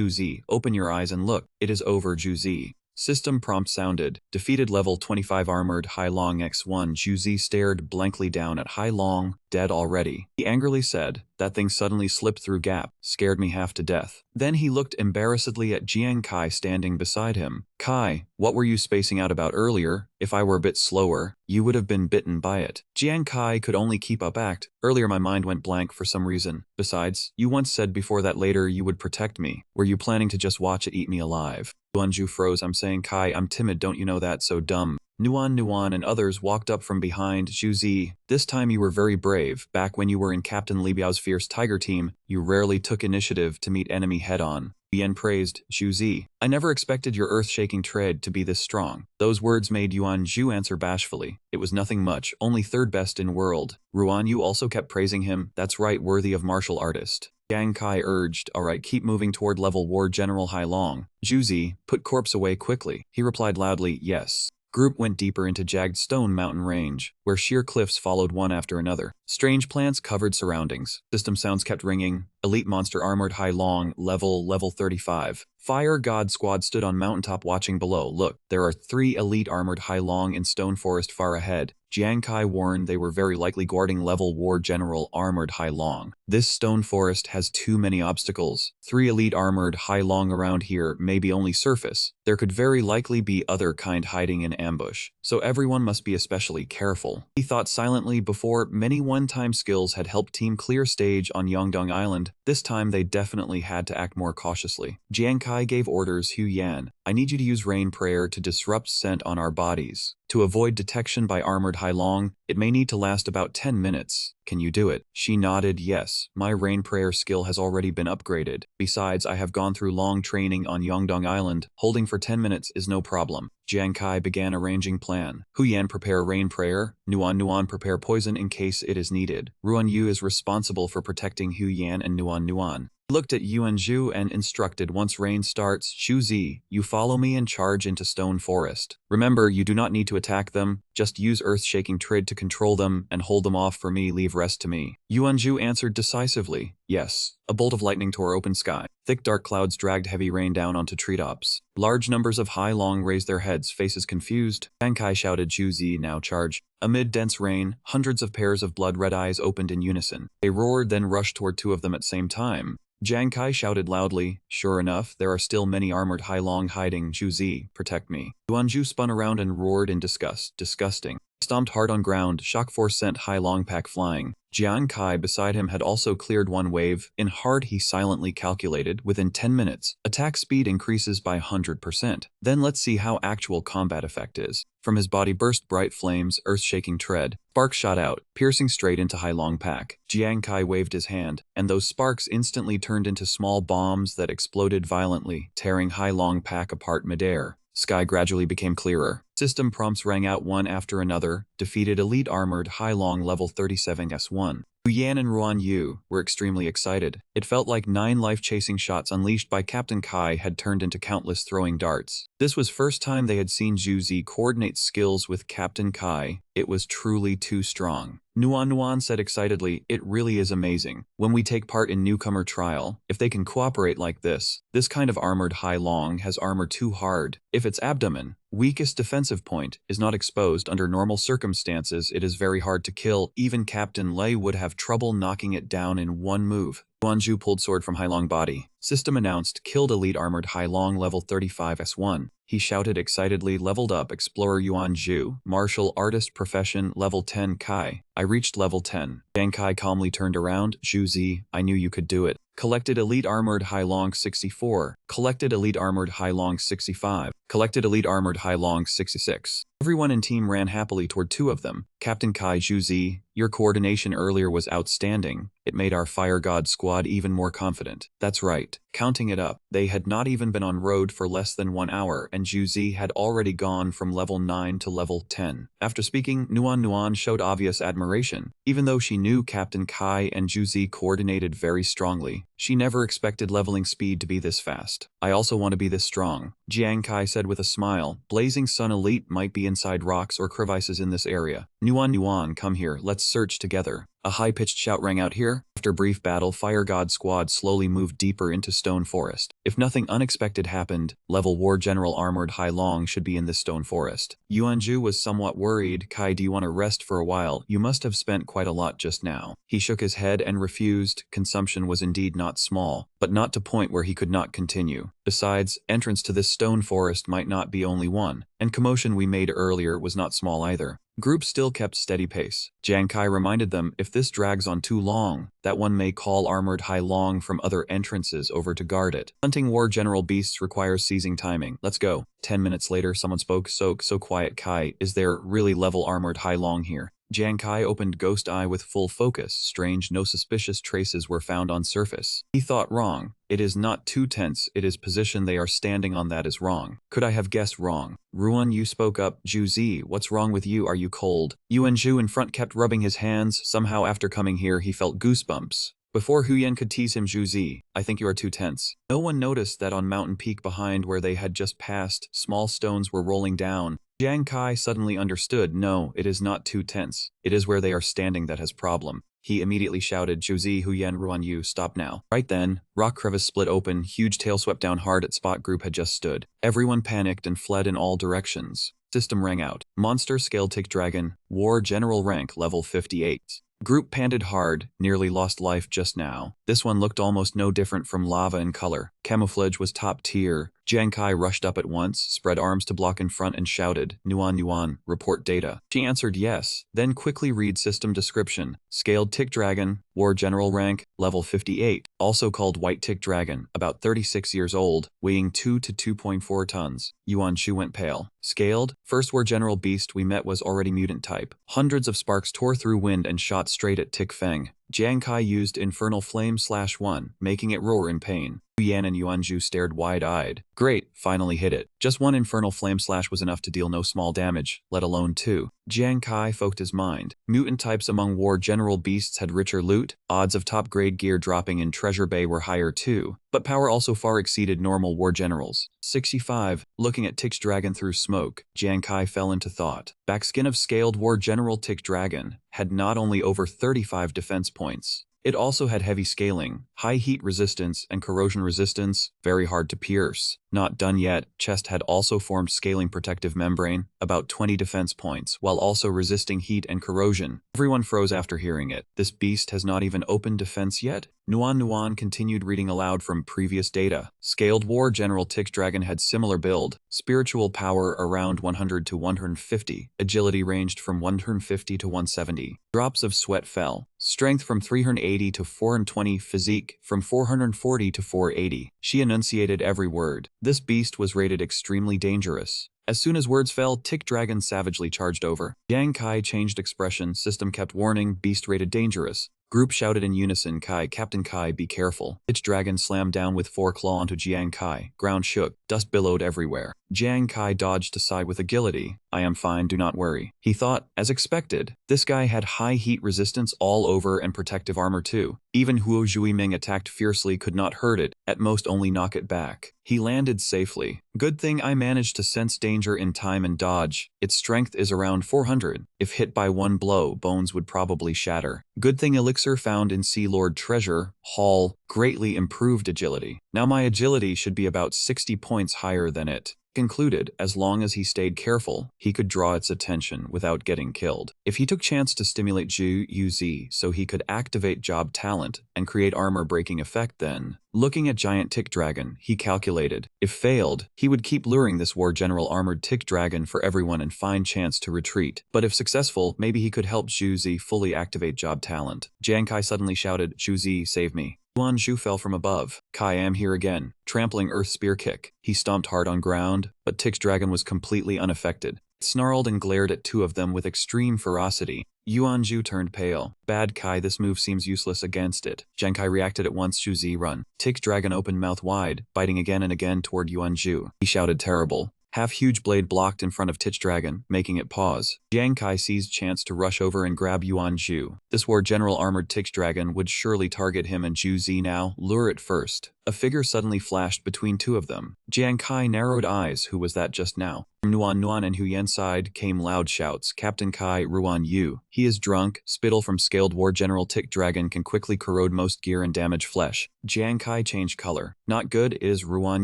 Zi, open your eyes and look. It is over, Zhu Zi. System prompt sounded. Defeated level 25 armored Hai Long X1. Zhu Zi stared blankly down at Hai Long, Dead already. He angrily said. That thing suddenly slipped through gap, scared me half to death. Then he looked embarrassedly at Jiang Kai standing beside him. Kai, what were you spacing out about earlier? If I were a bit slower, you would have been bitten by it. Jiang Kai could only keep up act. Earlier my mind went blank for some reason. Besides, you once said before that later you would protect me. Were you planning to just watch it eat me alive? Yuanju froze. I'm saying Kai, I'm timid, don't you know that? So dumb. Nuan and others walked up from behind. Zhuzi, this time you were very brave. Back when you were in Captain Li Biao's fierce tiger team, you rarely took initiative to meet enemy head-on. Yan praised Zhuzi. I never expected your earth-shaking tread to be this strong. Those words made Yuan Zhu answer bashfully. It was nothing much, only third best in world. Ruan Yu also kept praising him. That's right, worthy of martial artist. Yang Kai urged, alright, keep moving toward level War General Hai Long. Zhuzi, put corpse away quickly. He replied loudly, yes. Group went deeper into jagged stone mountain range, where sheer cliffs followed one after another. Strange plants covered surroundings. System sounds kept ringing. Elite monster armored Hai Long, level 35. Fire God Squad stood on mountaintop watching below. Look, there are 3 elite armored Hai Long in stone forest far ahead. Jiang Kai warned they were very likely guarding level War General armored Hai Long. This stone forest has too many obstacles. 3 elite armored Hai Long around here may be only surface. There could very likely be other kind hiding in ambush, so everyone must be especially careful. He thought silently before. Many one-time skills had helped team clear stage on Yongdong Island. This time they definitely had to act more cautiously. Jiang Kai gave orders. Hu Yan, I need you to use rain prayer to disrupt scent on our bodies. To avoid detection by armored Hai Long, it may need to last about 10 minutes. Can you do it? She nodded yes. My rain prayer skill has already been upgraded. Besides, I have gone through long training on Yongdong Island. Holding for 10 minutes is no problem. Jiang Kai began arranging plan. Hu Yan prepare rain prayer. Nuan prepare poison in case it is needed. Ruan Yu is responsible for protecting Hu Yan and Nuan. He looked at Yuan Zhu and instructed, once rain starts, Zhuzi, you follow me and charge into stone forest. Remember, you do not need to attack them, just use earth-shaking trid to control them and hold them off for me, leave rest to me. Yuan Zhu answered decisively, yes. A bolt of lightning tore open sky. Thick dark clouds dragged heavy rain down onto treetops. Large numbers of Hai Long raised their heads, faces confused. Jiang Kai shouted, Zhuzi, now charge. Amid dense rain, hundreds of pairs of blood-red eyes opened in unison. They roared, then rushed toward 2 of them at the same time. Jiang Kai shouted loudly, sure enough, there are still many armored Hai Long hiding. Zhuzi, protect me. Yuan Zhu spun around and roared in disgust. Disgusting. He stomped hard on ground, shock force sent Hai Long pack flying. Jiang Kai beside him had also cleared one wave. In hard he silently calculated, within 10 minutes, attack speed increases by 100%. Then let's see how actual combat effect is. From his body burst bright flames, earth-shaking tread. Sparks shot out, piercing straight into Hai Long pack. Jiang Kai waved his hand, and those sparks instantly turned into small bombs that exploded violently, tearing Hai Long pack apart midair. Sky gradually became clearer. System prompts rang out one after another. Defeated elite armored Hai Long level 37 S1. Hu Yan and Ruan Yu were extremely excited. It felt like 9 life-chasing shots unleashed by Captain Kai had turned into countless throwing darts. This was first time they had seen Zhuzi coordinate skills with Captain Kai. It was truly too strong. Nuan said excitedly, it really is amazing. When we take part in newcomer trial, if they can cooperate like this kind of armored Hai Long has armor too hard. If its abdomen, weakest defensive point, is not exposed under normal circumstances, it is very hard to kill. Even Captain Lei would have trouble knocking it down in one move. Yuan Zhu pulled sword from Hai Long body. System announced, killed elite armored Hai Long level 35 S1. He shouted excitedly, leveled up Explorer Yuan Zhu, martial artist profession, level 10 Kai. I reached level 10. Jiang Kai calmly turned around, Zhuzi, I knew you could do it. Collected elite armored Hai Long 64. Collected elite armored Hai Long 65. Collected elite armored Hai Long 66. Everyone in team ran happily toward 2 of them. Captain Kai, Zhuzi, your coordination earlier was outstanding. It made our Fire God squad even more confident. That's right. Counting it up, they had not even been on road for less than 1 hour, and Zhuzi had already gone from level 9 to level 10. After speaking, Nuan showed obvious admiration. Even though she knew Captain Kai and Zhuzi coordinated very strongly, she never expected leveling speed to be this fast. I also want to be this strong, Jiang Kai said with a smile. Blazing Sun Elite might be inside rocks or crevices in this area. Nuan, come here, let's search together. A high-pitched shout rang out here. After brief battle, Fire God Squad slowly moved deeper into Stone Forest. If nothing unexpected happened, level War General Armored Hai Long should be in this Stone Forest. Yuanju was somewhat worried. Kai, do you want to rest for a while? You must have spent quite a lot just now. He shook his head and refused. Consumption was indeed not small, but not to point where he could not continue. Besides, entrance to this Stone Forest might not be only one, and commotion we made earlier was not small either. Group still kept steady pace. Jiang Kai reminded them, if this drags on too long, that one may call Armored Hai Long from other entrances over to guard it. Hunting War General beasts requires seizing timing. Let's go. 10 minutes later, someone spoke. So quiet, Kai. Is there really level Armored Hai Long here? Jiang Kai opened Ghost Eye with full focus. Strange, no suspicious traces were found on surface. He thought wrong. It is not too tense, it is position they are standing on that is wrong. Could I have guessed wrong? Ruan Yu spoke up. Juzi, what's wrong with you? Are you cold? Yuan Zhu in front kept rubbing his hands. Somehow after coming here he felt goosebumps. Before Huyen could tease him, Juzi, I think you are too tense. No one noticed that on mountain peak behind where they had just passed, small stones were rolling down. Jiang Kai suddenly understood. No, it is not too tense. It is where they are standing that has problem. He immediately shouted, Juzi, Huyen, Ruan Yu, stop now. Right then, rock crevice split open, huge tail swept down hard at spot group had just stood. Everyone panicked and fled in all directions. System rang out. Monster scale tick dragon, War General rank level 58. Group panted hard, nearly lost life just now. This one looked almost no different from lava in color. Camouflage was top tier. Jiang Kai rushed up at once, spread arms to block in front and shouted, Nuan, report data. She answered yes, then quickly read system description. Scaled tick dragon, War General rank, level 58. Also called white tick dragon, about 36 years old, weighing 2 to 2.4 tons. Yuan Shu went pale. Scaled, first War General beast we met was already mutant type. Hundreds of sparks tore through wind and shot straight at Tick Feng. Jiang Kai used Infernal Flame/1, making it roar in pain. Yan and Yuanju stared wide-eyed. Great, finally hit it. Just one Infernal Flame Slash was enough to deal no small damage, let alone two. Jiang Kai focused his mind. Mutant types among War General beasts had richer loot, odds of top-grade gear dropping in Treasure Bay were higher too, but power also far exceeded normal War Generals. 65. Looking at Tick's dragon through smoke, Jiang Kai fell into thought. Backskin of scaled War General Tick Dragon had not only over 35 defense points, it also had heavy scaling, high heat resistance and corrosion resistance, very hard to pierce. Not done yet, chest had also formed scaling protective membrane, about 20 defense points, while also resisting heat and corrosion. Everyone froze after hearing it. This beast has not even opened defense yet? Nuan continued reading aloud from previous data. Scaled War General Tick Dragon had similar build, spiritual power around 100 to 150, agility ranged from 150 to 170. Drops of sweat fell. Strength from 380 to 420, physique from 440 to 480. She enunciated every word. This beast was rated extremely dangerous. As soon as words fell, Tick Dragon savagely charged over. Jiang Kai changed expression, system kept warning, beast rated dangerous. Group shouted in unison, Captain Kai, be careful. Tick Dragon slammed down with foreclaw onto Jiang Kai. Ground shook, dust billowed everywhere. Jiang Kai dodged aside with agility. I am fine, do not worry. He thought, as expected, this guy had high heat resistance all over and protective armor too. Even Huo Zhuiming attacked fiercely could not hurt it, at most only knock it back. He landed safely. Good thing I managed to sense danger in time and dodge. Its strength is around 400. If hit by one blow, bones would probably shatter. Good thing elixir found in Sea Lord Treasure Hall greatly improved agility. Now my agility should be about 60 points higher than it. Concluded, as long as he stayed careful, he could draw its attention without getting killed. If he took chance to stimulate Zhu Yuzi so he could activate job talent and create armor-breaking effect then, looking at Giant Tick Dragon, he calculated, if failed, he would keep luring this War General armored Tick Dragon for everyone and find chance to retreat. But if successful, maybe he could help Zhu fully activate job talent. Jiang Kai suddenly shouted, Zhu, save me. Yuan Zhu fell from above. Kai am here again, trampling Earth Spear Kick. He stomped hard on ground, but Tick's dragon was completely unaffected. It snarled and glared at two of them with extreme ferocity. Yuan Zhu turned pale. Bad Kai, this move seems useless against it. Jiang Kai reacted at once. Zhu run. Tick's dragon opened mouth wide, biting again and again toward Yuan Zhu. He shouted terrible. Half-huge blade blocked in front of Tick's dragon, making it pause. Jiang Kai seized chance to rush over and grab Yuan Zhu. This War General armored Tick's dragon would surely target him and Zhu now, lure it first. A figure suddenly flashed between two of them. Jiang Kai narrowed eyes. Who was that just now? From Nuan and Huyan's side came loud shouts. Captain Kai Ruan Yu. He is drunk. Spittle from Scaled War General Tick Dragon can quickly corrode most gear and damage flesh. Jiang Kai changed color. Not good is Ruan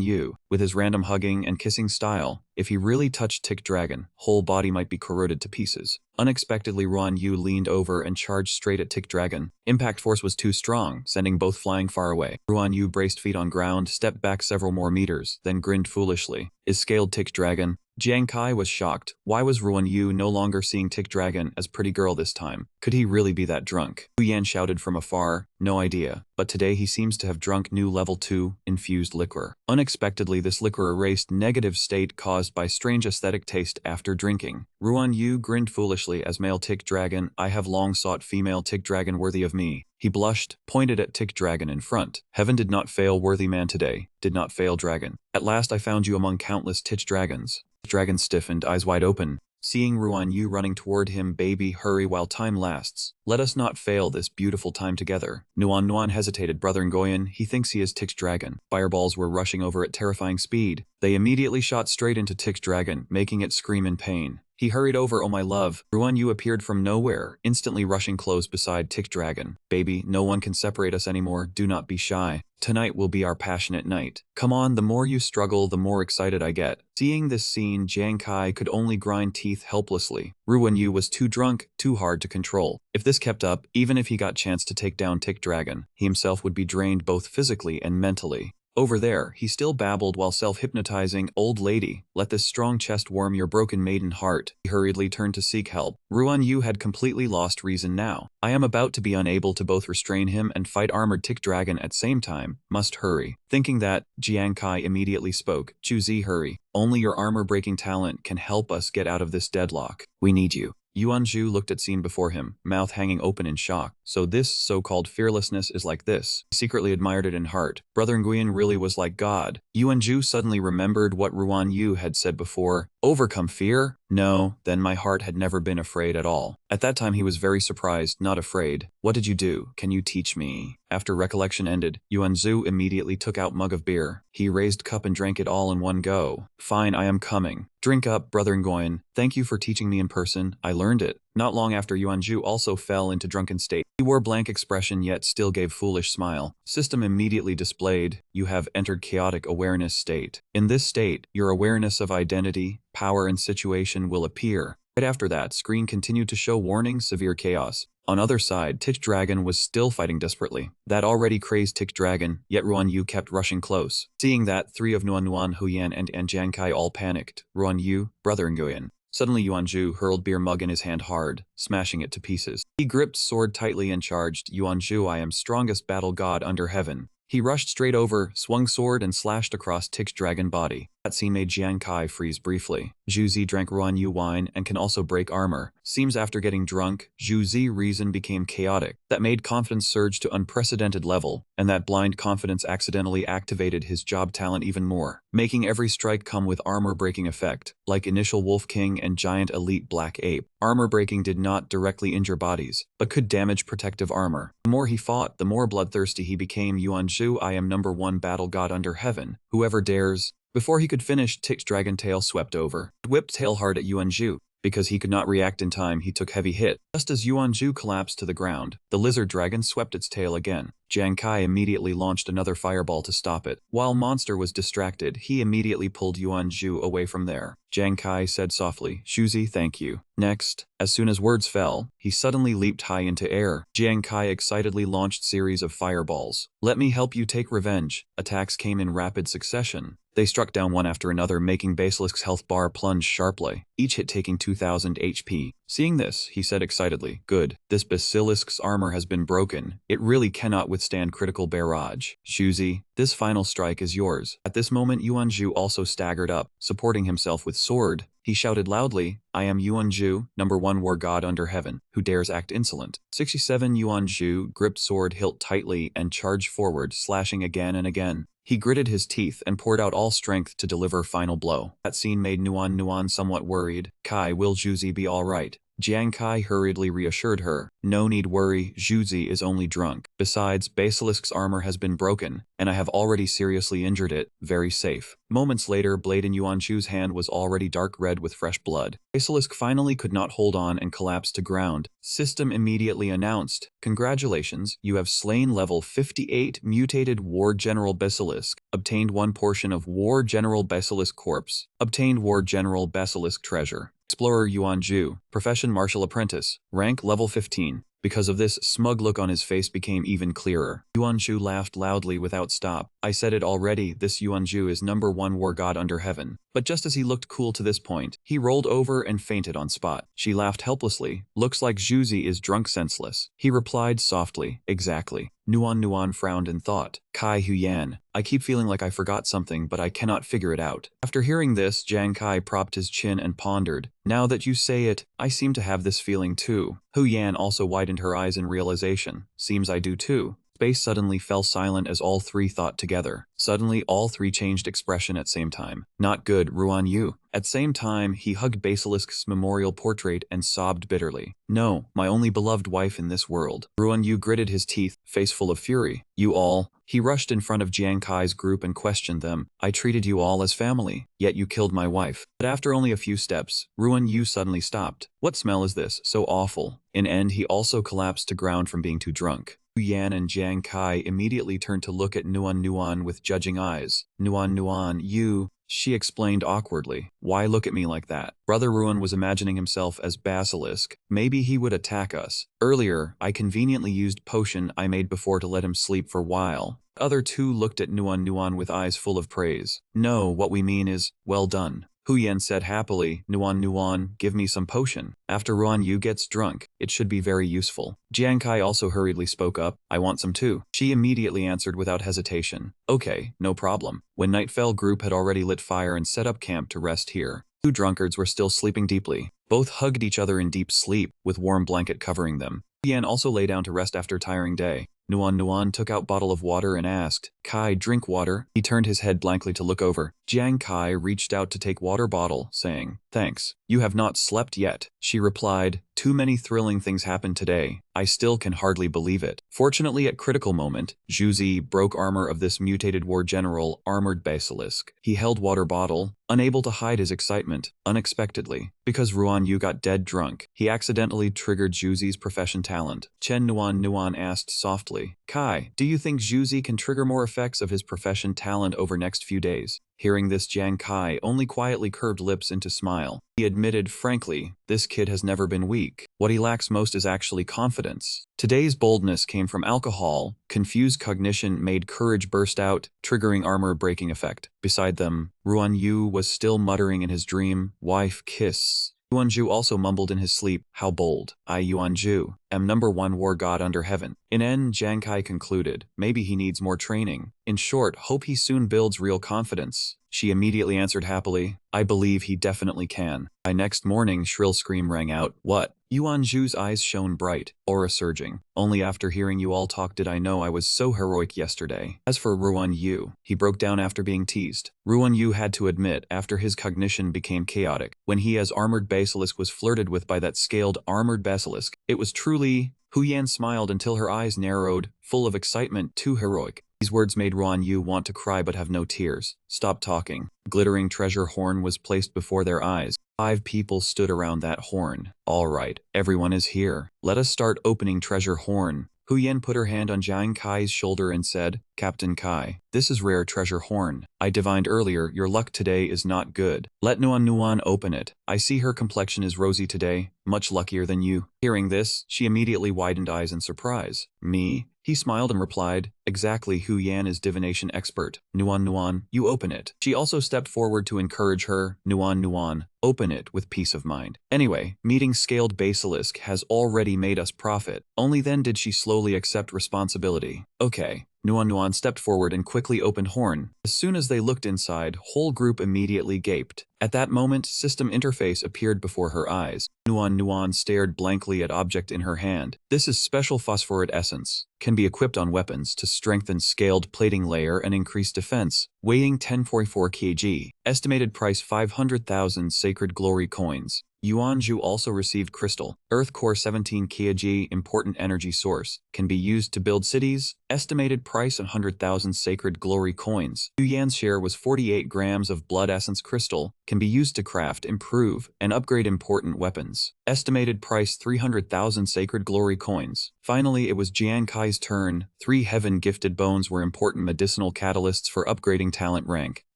Yu. With his random hugging and kissing style, if he really touched Tick Dragon, whole body might be corroded to pieces. Unexpectedly, Ruan Yu leaned over and charged straight at Tick Dragon. Impact force was too strong, sending both flying far away. Ruan Yu braced feet on ground, stepped back several more meters, then grinned foolishly. Is Scaled Tick Dragon? Jiang Kai was shocked. Why was Ruan Yu no longer seeing Tick Dragon as pretty girl this time? Could he really be that drunk? Hu Yan shouted from afar, no idea, but today he seems to have drunk new level 2 infused liquor. Unexpectedly, this liquor erased negative state caused by strange aesthetic taste after drinking. Ruan Yu grinned foolishly as male Tick Dragon. I have long sought female Tick Dragon worthy of me. He blushed, pointed at Tick Dragon in front. Heaven did not fail worthy man today, did not fail dragon. At last I found you among countless Tick Dragons. Dragon stiffened, eyes wide open. Seeing Ruan Yu running toward him, baby, hurry while time lasts. Let us not fail this beautiful time together. Nuan hesitated. Brother Ngoyen, he thinks he is Tick's dragon. Fireballs were rushing over at terrifying speed. They immediately shot straight into Tick's dragon, making it scream in pain. He hurried over. Oh my love. Ruan Yu appeared from nowhere, instantly rushing close beside Tick Dragon. Baby, no one can separate us anymore. Do not be shy. Tonight will be our passionate night. Come on, the more you struggle, the more excited I get. Seeing this scene, Jiang Kai could only grind teeth helplessly. Ruan Yu was too drunk, too hard to control. If this kept up, even if he got chance to take down Tick Dragon, he himself would be drained both physically and mentally. Over there, he still babbled while self-hypnotizing. Old lady, let this strong chest warm your broken maiden heart. He hurriedly turned to seek help. Ruan Yu had completely lost reason now. I am about to be unable to both restrain him and fight armored Tick Dragon at same time. Must hurry. Thinking that, Jiang Kai immediately spoke. Chuzi, hurry. Only your armor-breaking talent can help us get out of this deadlock. We need you. Yuanzhu looked at scene before him, mouth hanging open in shock. So this so-called fearlessness is like this. He secretly admired it in heart. Brother Nguyen really was like God. Yuanzhu suddenly remembered what Ruan Yu had said before. Overcome fear? No, then my heart had never been afraid at all. At that time he was very surprised, not afraid. What did you do? Can you teach me? After recollection ended, Yuanzhu immediately took out mug of beer. He raised cup and drank it all in one go. Fine, I am coming. Drink up, Brother Nguyen. Thank you for teaching me in person. I learned it. Not long after, Yuanzhu also fell into drunken state. He wore blank expression yet still gave foolish smile. System immediately displayed, you have entered chaotic awareness state. In this state, your awareness of identity, power and situation will appear. Right after that, screen continued to show warning, severe chaos. On other side, Tick Dragon was still fighting desperately. That already crazed Tick Dragon, yet Ruan Yu kept rushing close. Seeing that, three of Nuan, Huyan and Jiang Kai all panicked. Ruan Yu, Brother Nguyen. Suddenly Yuanzhu hurled beer mug in his hand hard, smashing it to pieces. He gripped sword tightly and charged. Yuanzhu, I am strongest battle god under heaven. He rushed straight over, swung sword and slashed across Tick's dragon body. That scene made Jiang Kai freeze briefly. Zhu Zi drank Ruan Yu wine and can also break armor. Seems after getting drunk, Zhu Zi reason became chaotic. That made confidence surge to unprecedented level, and that blind confidence accidentally activated his job talent even more, making every strike come with armor-breaking effect. Like initial Wolf King and Giant Elite Black Ape, armor-breaking did not directly injure bodies, but could damage protective armor. The more he fought, the more bloodthirsty he became. Yuanzhu, I am #1 battle god under heaven. Whoever dares. Before he could finish, Tick's dragon tail swept over. It whipped tail hard at Yuanzhu. Because he could not react in time, he took heavy hit. Just as Yuanzhu collapsed to the ground, the lizard dragon swept its tail again. Jiang Kai immediately launched another fireball to stop it. While Monster was distracted, he immediately pulled Yuanzhu away from there. Jiang Kai said softly, Shuzi, thank you. Next, as soon as words fell, he suddenly leaped high into air. Jiang Kai excitedly launched series of fireballs. Let me help you take revenge. Attacks came in rapid succession. They struck down one after another, making Basilisk's health bar plunge sharply, each hit taking 2000 HP. Seeing this, he said excitedly, good, this Basilisk's armor has been broken. It really cannot withstand critical barrage. Shuzi, this final strike is yours. At this moment Yuanzhu also staggered up, supporting himself with sword. He shouted loudly, I am Yuanzhu, #1 war god under heaven, who dares act insolent. 67 Yuanzhu gripped sword hilt tightly and charged forward, slashing again and again. He gritted his teeth and poured out all strength to deliver final blow. That scene made Nuan somewhat worried. Kai, will Zhu Zi be alright? Jiang Kai hurriedly reassured her. No need worry, Zhuzi is only drunk. Besides, Basilisk's armor has been broken, and I have already seriously injured it. Very safe. Moments later, blade in Yuanchu's hand was already dark red with fresh blood. Basilisk finally could not hold on and collapsed to ground. System immediately announced, "Congratulations, you have slain level 58 mutated War General Basilisk. Obtained 1 portion of War General Basilisk corpse. Obtained War General Basilisk treasure. Explorer Yuanju, profession martial apprentice, rank level 15. Because of this, smug look on his face became even clearer. Yuanju laughed loudly without stop. I said it already, this Yuanju is #1 war god under heaven. But just as he looked cool to this point, he rolled over and fainted on spot. She laughed helplessly. Looks like Zhuzi is drunk senseless. He replied softly, exactly. Nuan frowned in thought. Kai Huyan, I keep feeling like I forgot something, but I cannot figure it out. After hearing this, Jiang Kai propped his chin and pondered. Now that you say it, I seem to have this feeling too. Huyan also widened her eyes in realization. Seems I do too. Space suddenly fell silent as all three thought together. Suddenly, all three changed expression at same time. Not good, Ruan Yu. At same time, he hugged Basilisk's memorial portrait and sobbed bitterly. No, my only beloved wife in this world. Ruan Yu gritted his teeth, face full of fury. You all. He rushed in front of Jiang Kai's group and questioned them. I treated you all as family, yet you killed my wife. But after only a few steps, Ruan Yu suddenly stopped. What smell is this? So awful. In end, he also collapsed to ground from being too drunk. Yan and Jiang Kai immediately turned to look at Nuan with judging eyes. Nuan, you, she explained awkwardly. Why look at me like that? Brother Ruan was imagining himself as Basilisk. Maybe he would attack us. Earlier, I conveniently used potion I made before to let him sleep for a while. The other two looked at Nuan with eyes full of praise. No, what we mean is, well done. Huyan said happily, Nuan, give me some potion. After Ruan Yu gets drunk, it should be very useful. Jiang Kai also hurriedly spoke up, I want some too. She immediately answered without hesitation. Okay, no problem. When night fell, group had already lit fire and set up camp to rest here. 2 drunkards were still sleeping deeply. Both hugged each other in deep sleep, with warm blanket covering them. Huyan also lay down to rest after tiring day. Nuan took out bottle of water and asked, Kai, drink water. He turned his head blankly to look over. Jiang Kai reached out to take water bottle, saying, thanks. You have not slept yet. She replied, too many thrilling things happened today. I still can hardly believe it. Fortunately, at critical moment, Zhuzi broke armor of this mutated war general, armored basilisk. He held water bottle, unable to hide his excitement, unexpectedly. Because Ruan Yu got dead drunk, he accidentally triggered Zhuzi's profession talent. Chen Nuan asked softly, Kai, do you think Zhuzi can trigger more effects of his profession talent over next few days? Hearing this, Jiang Kai only quietly curved lips into smile. He admitted frankly, this kid has never been weak. What he lacks most is actually confidence. Today's boldness came from alcohol. Confused cognition made courage burst out, triggering armor-breaking effect. Beside them, Ruan Yu was still muttering in his dream, wife kiss. Yuanju also mumbled in his sleep, how bold. I Yuanju am #1 war god under heaven. In end, Jiang Kai concluded, maybe he needs more training. In short, hope he soon builds real confidence. She immediately answered happily, I believe he definitely can. By next morning, shrill scream rang out, what? Yuanju's eyes shone bright, aura surging. Only after hearing you all talk did I know I was so heroic yesterday. As for Ruan Yu, he broke down after being teased. Ruan Yu had to admit, after his cognition became chaotic, when he as armored basilisk was flirted with by that scaled armored basilisk, it was truly... Huyan smiled until her eyes narrowed, full of excitement, too heroic. These words made Ruan Yu want to cry but have no tears. Stop talking. Glittering treasure horn was placed before their eyes. 5 people stood around that horn. All right, everyone is here. Let us start opening treasure horn. Huyan put her hand on Jiang Kai's shoulder and said, Captain Kai, this is rare treasure horn. I divined earlier your luck today is not good. Let Nuan open it. I see her complexion is rosy today, much luckier than you. Hearing this, she immediately widened eyes in surprise. Me? He smiled and replied, exactly, Huyan is divination expert. Nuan, you open it. She also stepped forward to encourage her. Nuan, open it with peace of mind. Anyway, meeting scaled basilisk has already made us profit. Only then did she slowly accept responsibility. Okay. Nuan stepped forward and quickly opened horn. As soon as they looked inside, whole group immediately gaped. At that moment, system interface appeared before her eyes. Nuan stared blankly at object in her hand. This is special phosphorite essence. Can be equipped on weapons to strengthen scaled plating layer and increase defense. Weighing 10.4 kg. Estimated price 500,000 sacred glory coins. Yuanzhu also received crystal. Earth core 17 kg, important energy source. Can be used to build cities. Estimated price 100,000 sacred glory coins. Yuyan's share was 48 grams of blood essence crystal. Can be used to craft, improve, and upgrade important weapons. Estimated price 300,000 sacred glory coins. Finally, it was Jiang Kai's turn. 3 heaven-gifted bones were important medicinal catalysts for upgrading talent rank.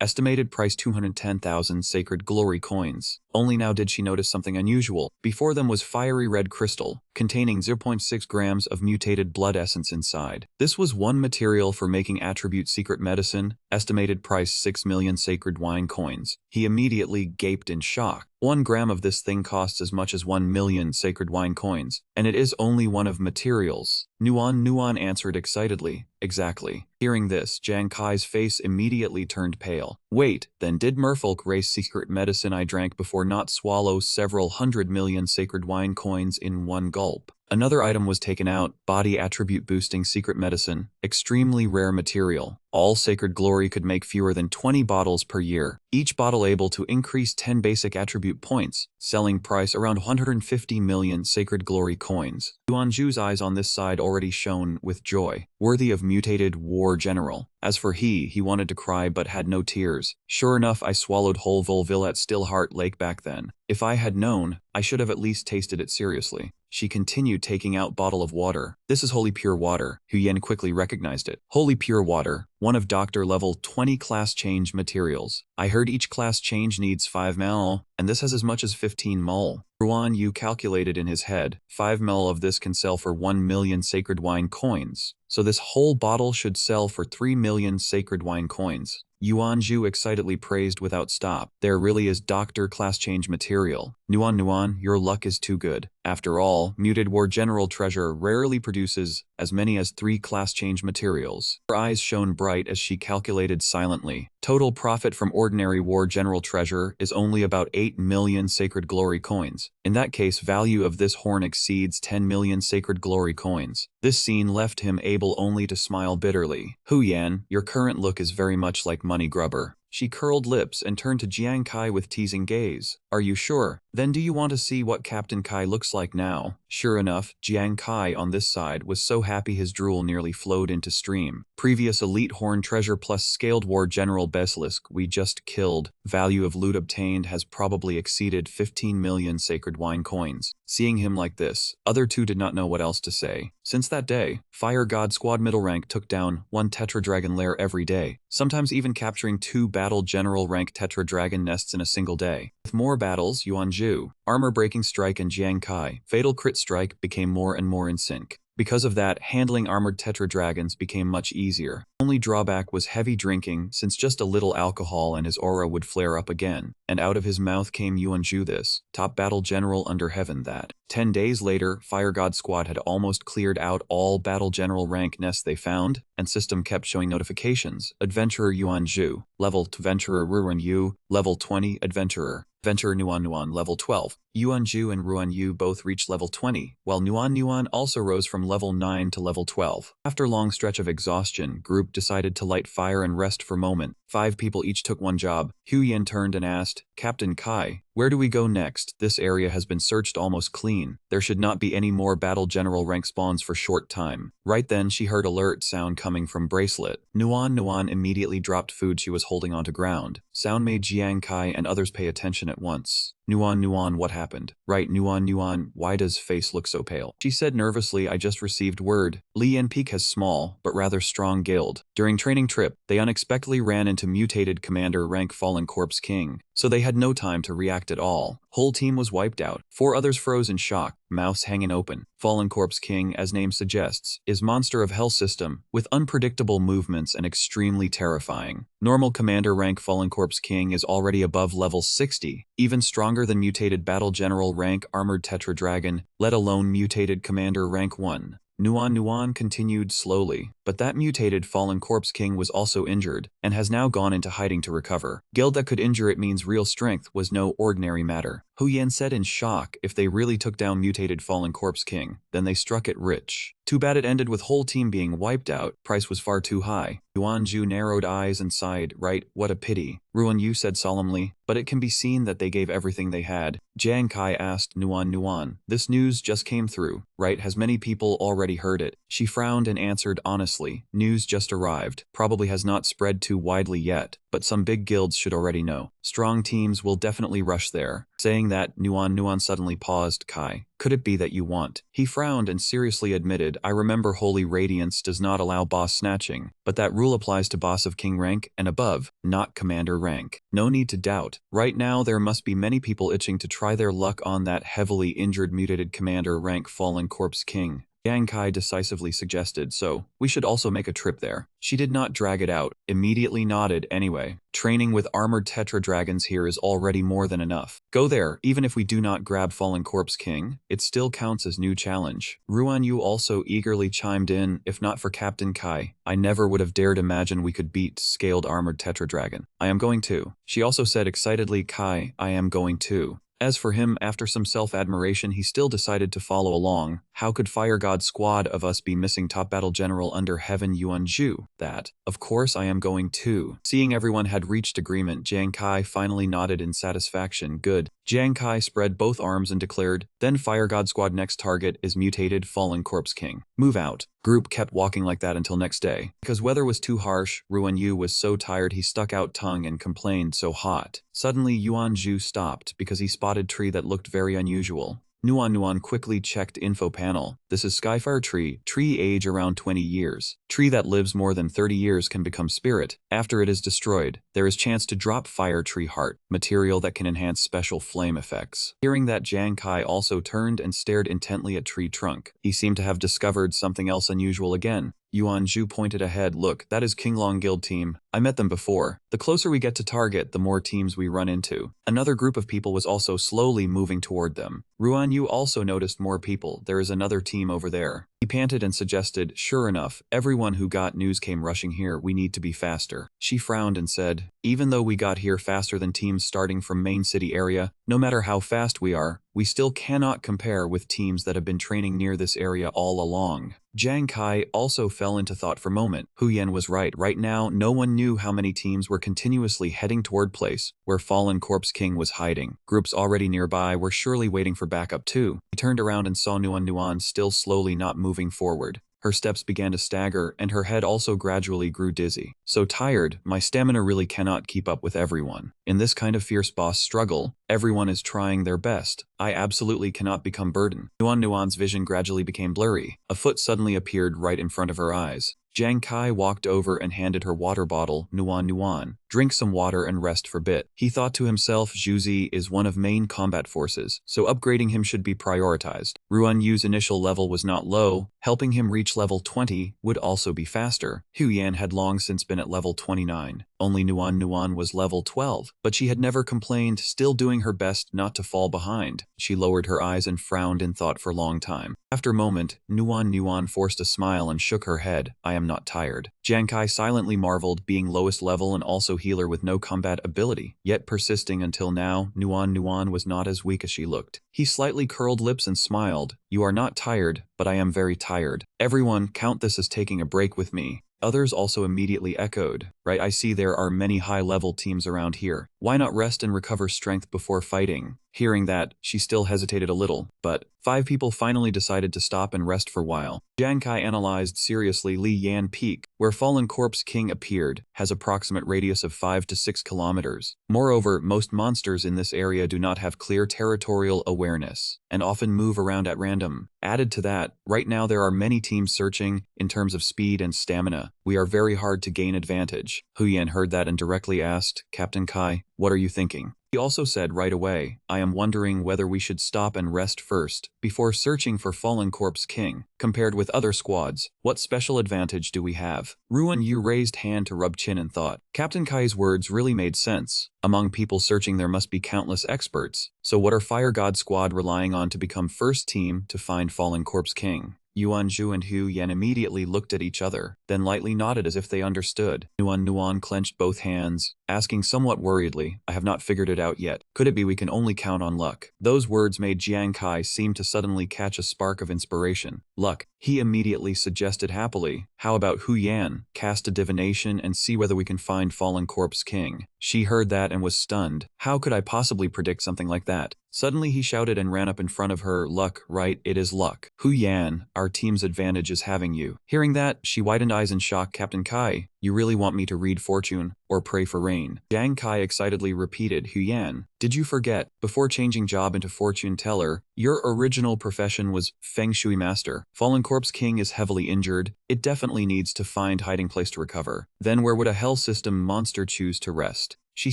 Estimated price 210,000 sacred glory coins. Only now did she notice something unusual. Before them was fiery red crystal, containing 0.6 grams of mutated blood essence inside. This was one material for making attribute secret medicine. Estimated price 6 million sacred wine coins. He immediately gaped in shock. 1 gram of this thing costs as much as 1 million sacred wine coins, and it is only one of materials. Nuan answered excitedly. Exactly. Hearing this, Jiang Kai's face immediately turned pale. Wait, then did merfolk race secret medicine I drank before not swallow several 100 million sacred wine coins in one gulp? Another item was taken out, body attribute boosting secret medicine, extremely rare material. All sacred glory could make fewer than 20 bottles per year, each bottle able to increase 10 basic attribute points, selling price around 150 million sacred glory coins. Yuanzhu's eyes on this side already shone with joy, worthy of mutated war general. As for he wanted to cry but had no tears. Sure enough, I swallowed whole Volville at Stillheart Lake back then. If I had known, I should have at least tasted it seriously. She continued, taking out bottle of water. This is holy pure water. Huyen quickly recognized it. Holy pure water, one of Doctor level 20 class change materials. I heard each class change needs 5 ml, and this has as much as 15 ml. Ruan Yu calculated in his head, 5 ml of this can sell for 1 million sacred wine coins. So this whole bottle should sell for 3 million sacred wine coins. Yuanzhu excitedly praised without stop. There really is Doctor class change material. Nuan, your luck is too good. After all, muted war general treasure rarely produces as many as 3 class change materials. Her eyes shone bright as she calculated silently. Total profit from ordinary war general treasure is only about 8 million sacred glory coins. In that case, value of this horn exceeds 10 million sacred glory coins. This scene left him able only to smile bitterly. Huyan, your current look is very much like money grubber. She curled lips and turned to Jiang Kai with teasing gaze. Are you sure? Then do you want to see what Captain Kai looks like now? Sure enough, Jiang Kai on this side was so happy his drool nearly flowed into stream. Previous elite horn treasure plus scaled war general basilisk we just killed. Value of loot obtained has probably exceeded 15 million sacred wine coins. Seeing him like this, other two did not know what else to say. Since that day, Fire God Squad middle rank took down 1 Tetra Dragon lair every day, sometimes even capturing 2 battle general rank Tetra Dragon nests in a single day. With more battles, Yuanzhu, Armor Breaking Strike and Jiang Kai, Fatal Crit Strike became more and more in sync. Because of that, handling armored Tetra Dragons became much easier. Only drawback was heavy drinking, since just a little alcohol and his aura would flare up again. And out of his mouth came Yuanzhu, this top battle general under heaven that. 10 days later, Fire God Squad had almost cleared out all battle general rank nests they found, and system kept showing notifications. Adventurer Yuanzhu, level 2. Adventurer Ruan Yu, level 20. Adventurer Nuan, level 12. Yuanzhu and Ruan Yu both reached level 20, while Nuan also rose from level 9 to level 12. After a long stretch of exhaustion, group decided to light fire and rest for a moment. 5 people each took one job. Huyen turned and asked, Captain Kai, where do we go next? This area has been searched almost clean. There should not be any more battle general rank spawns for short time. Right then she heard alert sound coming from bracelet. Nuan immediately dropped food she was holding onto ground. Sound made Jiang Kai and others pay attention at once. Nuan, what happened? Right, Nuan, why does face look so pale? She said nervously, I just received word. Li Yanpeak has small, but rather strong guild. During training trip, they unexpectedly ran into mutated commander rank Fallen Corpse King, so they had no time to react at all. Whole team was wiped out. 4 others froze in shock, mouths hanging open. Fallen Corpse King, as name suggests, is monster of hell system, with unpredictable movements and extremely terrifying. Normal commander rank Fallen Corpse King is already above level 60, even stronger than mutated battle general rank armored Tetra Dragon, let alone mutated commander rank 1. Nuan continued slowly, but that mutated fallen corpse king was also injured, and has now gone into hiding to recover. Guild that could injure it means real strength was no ordinary matter. Hu Yan said in shock, if they really took down mutated fallen corpse king, then they struck it rich. Too bad it ended with whole team being wiped out, price was far too high. Yuanju narrowed eyes and sighed, right, what a pity. Ruan Yu said solemnly, but it can be seen that they gave everything they had. Jiang Kai asked Nuan, this news just came through, right, has many people already heard it? She frowned and answered honestly, news just arrived, probably has not spread too widely yet, but some big guilds should already know. Strong teams will definitely rush there. Saying that, Nuan suddenly paused. Kai, could it be that you want? He frowned and seriously admitted, I remember Holy Radiance does not allow boss snatching, but that rule applies to boss of king rank and above, not commander rank. No need to doubt. Right now there must be many people itching to try their luck on that heavily injured mutated commander rank fallen corpse king. Yang Kai decisively suggested, so, we should also make a trip there. She did not drag it out, immediately nodded anyway. Training with armored tetra dragons here is already more than enough. Go there, even if we do not grab Fallen Corpse King, it still counts as new challenge. Ruan Yu also eagerly chimed in, if not for Captain Kai, I never would have dared imagine we could beat scaled armored tetra dragon. I am going too. She also said excitedly, Kai, I am going too. As for him, after some self-admiration, he still decided to follow along. How could Fire God squad of us be missing top battle general under heaven Yuanju? That, of course I am going too. Seeing everyone had reached agreement, Jiang Kai finally nodded in satisfaction. Good. Jiang Kai spread both arms and declared, then Fire God squad next target is mutated Fallen Corpse King. Move out. Group kept walking like that until next day. Because weather was too harsh, Ruan Yu was so tired he stuck out tongue and complained so hot. Suddenly Yuanju stopped because he spotted tree that looked very unusual. Nuan quickly checked info panel. This is Skyfire tree age around 20 years. Tree that lives more than 30 years can become spirit. After it is destroyed, there is chance to drop fire tree heart, material that can enhance special flame effects. Hearing that, Jiang Kai also turned and stared intently at tree trunk. He seemed to have discovered something else unusual again. Yuanju pointed ahead. Look, that is Qinglong Guild team. I met them before. The closer we get to target, the more teams we run into. Another group of people was also slowly moving toward them. Ruan Yu also noticed more people. There is another team over there. He panted and suggested, sure enough, everyone who got news came rushing here, we need to be faster. She frowned and said, even though we got here faster than teams starting from main city area, no matter how fast we are, we still cannot compare with teams that have been training near this area all along. Jiang Kai also fell into thought for a moment. Hu Yan was right. Right now, no one knew how many teams were continuously heading toward place where Fallen Corpse King was hiding. Groups already nearby were surely waiting for backup too. He turned around and saw Nuan still slowly not moving forward. Her steps began to stagger, and her head also gradually grew dizzy. So tired, my stamina really cannot keep up with everyone. In this kind of fierce boss struggle, everyone is trying their best. I absolutely cannot become burden. Nuan's vision gradually became blurry. A foot suddenly appeared right in front of her eyes. Jiang Kai walked over and handed her water bottle. Nuan, drink some water and rest for a bit. He thought to himself, Zhuzi is one of main combat forces, so upgrading him should be prioritized. Ruan Yu's initial level was not low, helping him reach level 20 would also be faster. Hu Yan had long since been at level 29. Only Nuan was level 12, but she had never complained, still doing her best not to fall behind. She lowered her eyes and frowned in thought for a long time. After a moment, Nuan forced a smile and shook her head. I am not tired. Jiang Kai silently marveled, being lowest level and also healer with no combat ability, yet persisting until now, Nuan was not as weak as she looked. He slightly curled lips and smiled. You are not tired, but I am very tired. Everyone, count this as taking a break with me. Others also immediately echoed, right, I see there are many high-level teams around here. Why not rest and recover strength before fighting? Hearing that, she still hesitated a little, but 5 people finally decided to stop and rest for a while. Jiang Kai analyzed seriously. Li Yan Peak, where Fallen Corpse King appeared, has approximate radius of 5 to 6 kilometers. Moreover, most monsters in this area do not have clear territorial awareness, and often move around at random. Added to that, right now there are many teams searching. In terms of speed and stamina, we are very hard to gain advantage. Hu Yan heard that and directly asked, Captain Kai, what are you thinking? He also said right away, I am wondering whether we should stop and rest first, before searching for Fallen Corpse King. Compared with other squads, what special advantage do we have? Ruan Yu raised hand to rub chin and thought. Captain Kai's words really made sense. Among people searching there must be countless experts. So what are Fire God squad relying on to become first team to find Fallen Corpse King? Yuan Zhu and Hu Yan immediately looked at each other, then lightly nodded as if they understood. Nuan clenched both hands, asking somewhat worriedly, I have not figured it out yet. Could it be we can only count on luck? Those words made Jiang Kai seem to suddenly catch a spark of inspiration. Luck, he immediately suggested happily. How about Hu Yan? Cast a divination and see whether we can find Fallen Corpse King. She heard that and was stunned. How could I possibly predict something like that? Suddenly he shouted and ran up in front of her. Luck, right? It is luck. Hu Yan, our team's advantage is having you. Hearing that, she widened eyes in shock. Captain Kai, you really want me to read fortune or pray for rain? Jiang Kai excitedly repeated. Hu Yan, did you forget, before changing job into fortune teller, your original profession was Feng Shui Master? Fallen Corpse King is heavily injured. It definitely needs to find hiding place to recover. Then where would a hell system monster choose to rest? She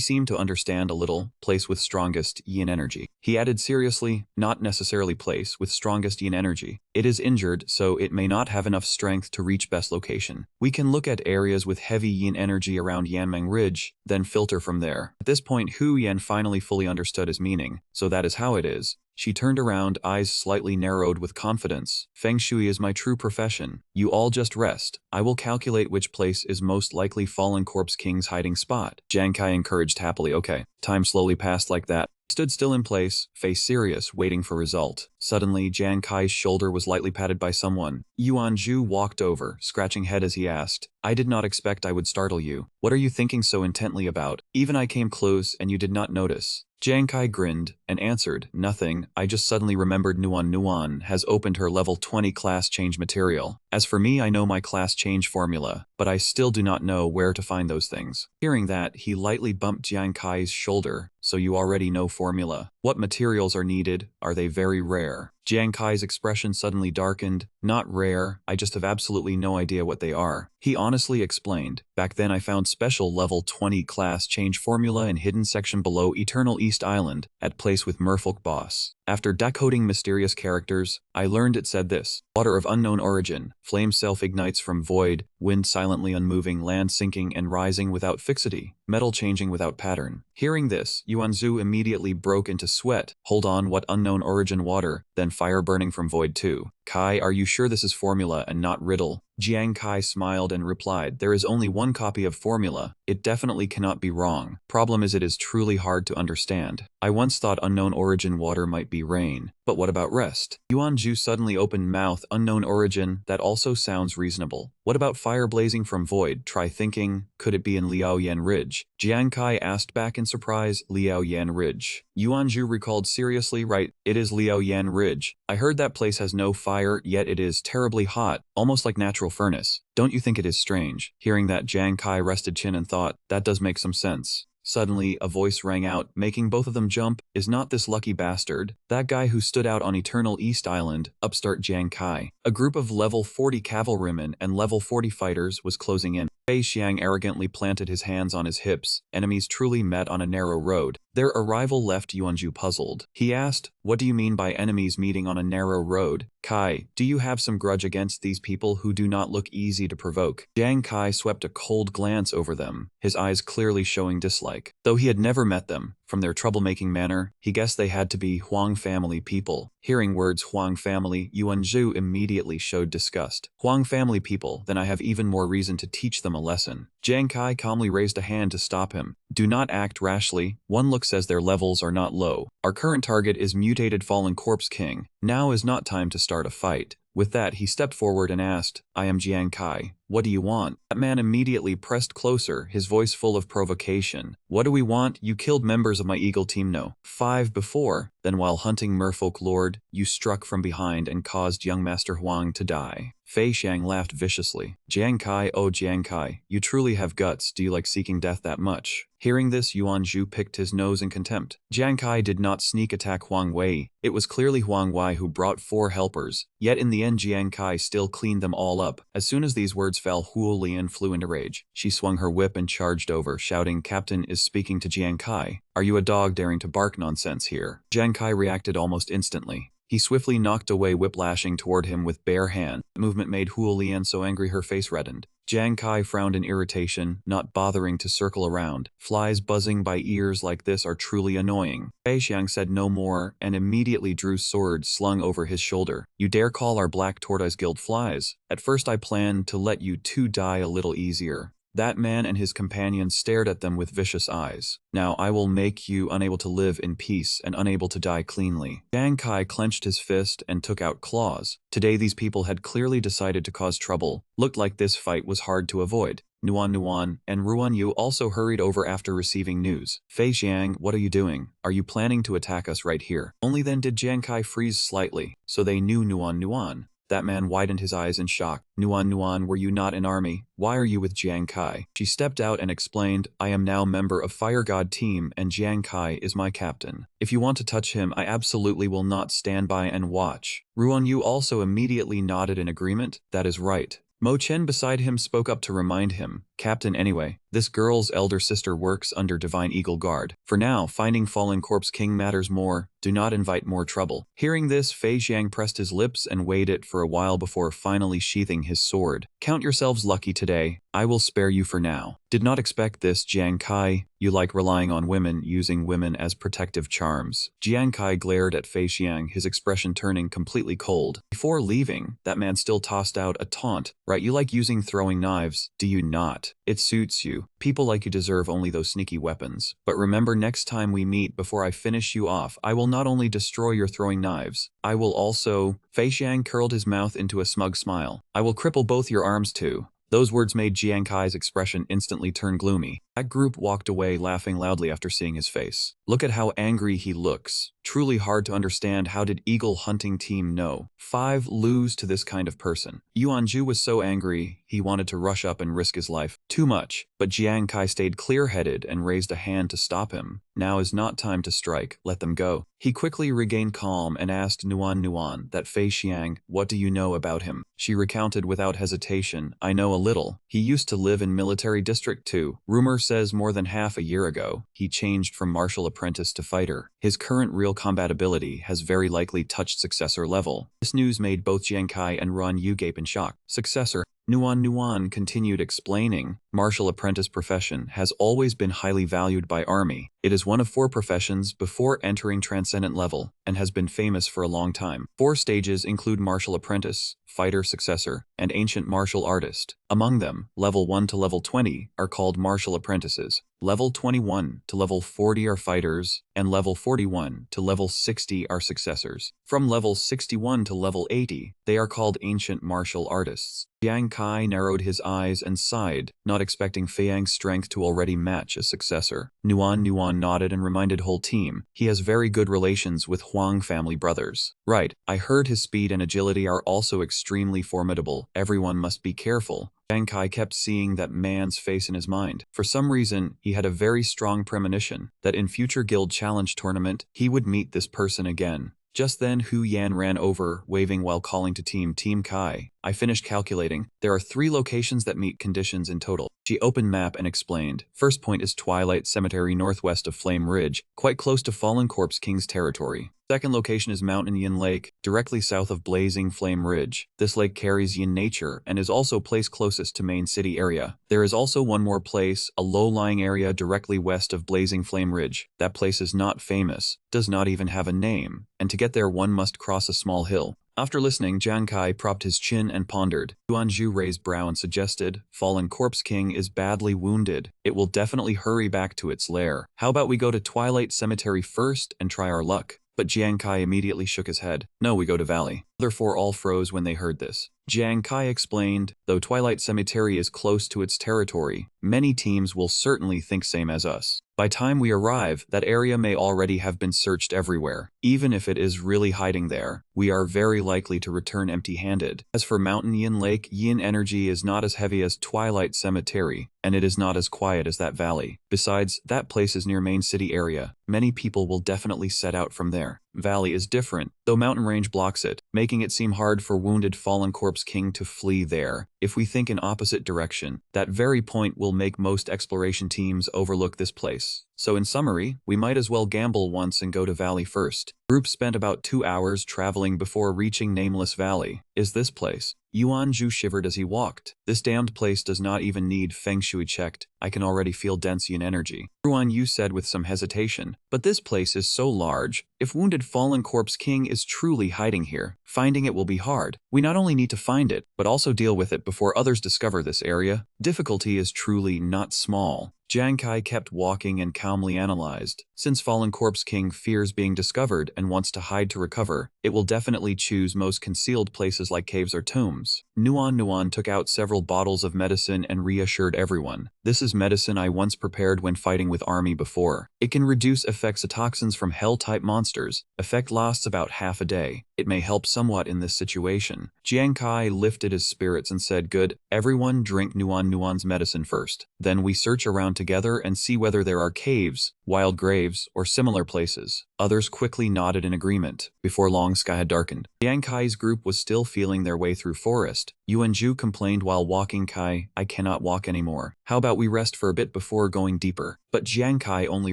seemed to understand a little. Place with strongest yin energy. He added seriously, not necessarily place with strongest yin energy. It is injured, so it may not have enough strength to reach best location. We can look at areas with heavy yin energy around Yanmeng Ridge, then filter from there. At this point, Hu Yan finally fully understood his meaning. So that is how it is. She turned around, eyes slightly narrowed with confidence. Feng Shui is my true profession. You all just rest. I will calculate which place is most likely Fallen Corpse King's hiding spot. Jiang Kai encouraged happily. Okay. Time slowly passed like that. Stood still in place, face serious, waiting for result. Suddenly, Jiang Kai's shoulder was lightly patted by someone. Yuan Zhu walked over, scratching head as he asked, I did not expect I would startle you. What are you thinking so intently about? Even I came close and you did not notice. Jiang Kai grinned and answered, nothing, I just suddenly remembered Nuan has opened her level 20 class change material. As for me, I know my class change formula, but I still do not know where to find those things. Hearing that, he lightly bumped Jiang Kai's shoulder. So you already know formula. What materials are needed? Are they very rare? Jiang Kai's expression suddenly darkened. Not rare, I just have absolutely no idea what they are. He honestly explained. Back then I found special level 20 class change formula in hidden section below Eternal East Island, at place with merfolk boss. After decoding mysterious characters, I learned it said this. Water of unknown origin, flame self-ignites from void, wind silently unmoving, land sinking and rising without fixity, metal changing without pattern. Hearing this, Yuan Zhu immediately broke into sweat. Hold on, what unknown origin water, then fire burning from void too. Kai, are you sure this is formula and not riddle? Jiang Kai smiled and replied, there is only one copy of formula. It definitely cannot be wrong. Problem is it is truly hard to understand. I once thought unknown origin water might be rain. But what about rest? Yuan Zhu suddenly opened mouth. Unknown origin, that also sounds reasonable. What about fire blazing from void? Try thinking, could it be in Liaoyan Ridge? Jiang Kai asked back in surprise. Liaoyan Ridge. Yuan Zhu recalled seriously, right, it is Liaoyan Ridge. I heard that place has no fire, yet it is terribly hot, almost like natural furnace. Don't you think it is strange? Hearing that, Jiang Kai rested chin and thought, that does make some sense. Suddenly, a voice rang out, making both of them jump. Is not this lucky bastard that guy who stood out on Eternal East Island, upstart Jiang Kai? A group of level 40 cavalrymen and level 40 fighters was closing in. Fei Xiang arrogantly planted his hands on his hips. Enemies truly met on a narrow road. Their arrival left Yuan Zhu puzzled. He asked, what do you mean by enemies meeting on a narrow road? Kai, do you have some grudge against these people who do not look easy to provoke? Jiang Kai swept a cold glance over them, his eyes clearly showing dislike. Though he had never met them, from their troublemaking manner, he guessed they had to be Huang family people. Hearing words Huang family, Yuan Zhu immediately showed disgust. Huang family people, then I have even more reason to teach them a lesson. Jiang Kai calmly raised a hand to stop him. Do not act rashly. One look says their levels are not low. Our current target is mutated Fallen Corpse King. Now is not time to start a fight. With that, he stepped forward and asked, I am Jiang Kai. What do you want? That man immediately pressed closer, his voice full of provocation. What do we want? You killed members of my Eagle team, no. 5 before. Then while hunting Merfolk Lord, you struck from behind and caused young Master Huang to die. Fei Xiang laughed viciously. Jiang Kai, oh Jiang Kai, you truly have guts. Do you like seeking death that much? Hearing this, Yuan Zhu picked his nose in contempt. Jiang Kai did not sneak attack Huang Wei. It was clearly Huang Wei who brought 4 helpers. Yet in the end, Jiang Kai still cleaned them all up. As soon as these words fell, Huo Lian flew into rage. She swung her whip and charged over, shouting, Captain is speaking to Jiang Kai. Are you a dog daring to bark nonsense here? Jiang Kai reacted almost instantly. He swiftly knocked away whiplashing toward him with bare hand. The movement made Huolian so angry her face reddened. Jiang Kai frowned in irritation, not bothering to circle around. Flies buzzing by ears like this are truly annoying. Fei Xiang said no more and immediately drew sword slung over his shoulder. You dare call our Black Tortoise Guild flies? At first I planned to let you two die a little easier. That man and his companions stared at them with vicious eyes. Now I will make you unable to live in peace and unable to die cleanly. Jiang Kai clenched his fist and took out claws. Today these people had clearly decided to cause trouble. Looked like this fight was hard to avoid. Nuan and Ruan Yu also hurried over after receiving news. Fei Xiang, what are you doing? Are you planning to attack us right here? Only then did Jiang Kai freeze slightly, so they knew Nuan. That man widened his eyes in shock. Nuan, were you not in army? Why are you with Jiang Kai? She stepped out and explained, I am now member of Fire God team and Jiang Kai is my captain. If you want to touch him, I absolutely will not stand by and watch. Ruan Yu also immediately nodded in agreement. That is right. Mo Chen beside him spoke up to remind him, Captain anyway, this girl's elder sister works under Divine Eagle Guard. For now, finding Fallen Corpse King matters more. Do not invite more trouble. Hearing this, Fei Xiang pressed his lips and weighed it for a while before finally sheathing his sword. Count yourselves lucky today. I will spare you for now. Did not expect this, Jiang Kai. You like relying on women, using women as protective charms. Jiang Kai glared at Fei Xiang, his expression turning completely cold. Before leaving, that man still tossed out a taunt. Right, you like using throwing knives, do you not? It suits you. People like you deserve only those sneaky weapons. But remember, next time we meet, before I finish you off, I will not only destroy your throwing knives, I will also… Fei Xiang curled his mouth into a smug smile. I will cripple both your arms too. Those words made Jiang Kai's expression instantly turn gloomy. That group walked away laughing loudly after seeing his face. Look at how angry he looks. Truly hard to understand. How did Eagle Hunting Team know? 5 lose to this kind of person. Yuanju was so angry, he wanted to rush up and risk his life. Too much. But Jiang Kai stayed clear-headed and raised a hand to stop him. Now is not time to strike. Let them go. He quickly regained calm and asked Nuan that Fei Xiang, what do you know about him? She recounted without hesitation, I know a little. He used to live in Military District 2. Rumor says more than half a year ago, he changed from martial apprentice to fighter. His current real combat ability has very likely touched successor level. This news made both Jiang Kai and Ruan Yu gape in shock. Successor. Nuan continued explaining, martial apprentice profession has always been highly valued by army. It is one of 4 professions before entering transcendent level, and has been famous for a long time. 4 stages include martial apprentice, fighter successor, and ancient martial artist. Among them, level 1 to level 20 are called martial apprentices. Level 21 to level 40 are fighters, and level 41 to level 60 are successors. From level 61 to level 80, they are called ancient martial artists. Jiang Kai narrowed his eyes and sighed, not expecting Fei Yang's strength to already match a successor. Nuan nodded and reminded whole team, he has very good relations with Huang family brothers. Right, I heard his speed and agility are also extremely formidable. Everyone must be careful. Jiang Kai kept seeing that man's face in his mind. For some reason, he had a very strong premonition that in future guild challenge tournament, he would meet this person again. Just then Hu Yan ran over, waving while calling to Team Kai. I finished calculating. There are 3 locations that meet conditions in total. She opened map and explained. First point is Twilight Cemetery northwest of Flame Ridge, quite close to Fallen Corpse King's territory. Second location is Mountain Yin Lake, directly south of Blazing Flame Ridge. This lake carries yin nature and is also place closest to main city area. There is also one more place, a low-lying area directly west of Blazing Flame Ridge. That place is not famous, does not even have a name, and to get there one must cross a small hill. After listening, Jiang Kai propped his chin and pondered. Yuanju raised brow and suggested, Fallen Corpse King is badly wounded. It will definitely hurry back to its lair. How about we go to Twilight Cemetery first and try our luck? But Jiang Kai immediately shook his head. No, we go to Valley. The other 4 all froze when they heard this. Jiang Kai explained, though Twilight Cemetery is close to its territory, many teams will certainly think same as us. By time we arrive, that area may already have been searched everywhere. Even if it is really hiding there, we are very likely to return empty-handed. As for Mountain Yin Lake, yin energy is not as heavy as Twilight Cemetery, and it is not as quiet as that valley. Besides, that place is near main city area. Many people will definitely set out from there. Valley is different, though mountain range blocks it, making it seem hard for wounded fallen corpse king to flee there. If we think in opposite direction, that very point will make most exploration teams overlook this place. So in summary, we might as well gamble once and go to Valley first. Group spent about 2 hours traveling before reaching Nameless Valley. Is this place? Yuan Zhu shivered as he walked. This damned place does not even need feng shui checked. I can already feel dense yin energy. Ruan Yu said with some hesitation. But this place is so large. If wounded fallen corpse king is truly hiding here, finding it will be hard. We not only need to find it, but also deal with it before others discover this area. Difficulty is truly not small. Jiang Kai kept walking and calmly analyzed. Since Fallen Corpse King fears being discovered and wants to hide to recover, it will definitely choose most concealed places like caves or tombs. Nuan took out several bottles of medicine and reassured everyone. This is medicine I once prepared when fighting with army before. It can reduce effects of toxins from hell-type monsters. Effect lasts about half a day. It may help somewhat in this situation. Jiang Kai lifted his spirits and said, "Good, everyone drink Nuan's medicine first. Then we search around together and see whether there are caves, wild graves, or similar places." Others quickly nodded in agreement. Before long, sky had darkened. Jiang Kai's group was still feeling their way through forest. Yuan Zhu complained while walking. "Kai, I cannot walk anymore. How about we rest for a bit before going deeper?" But Jiang Kai only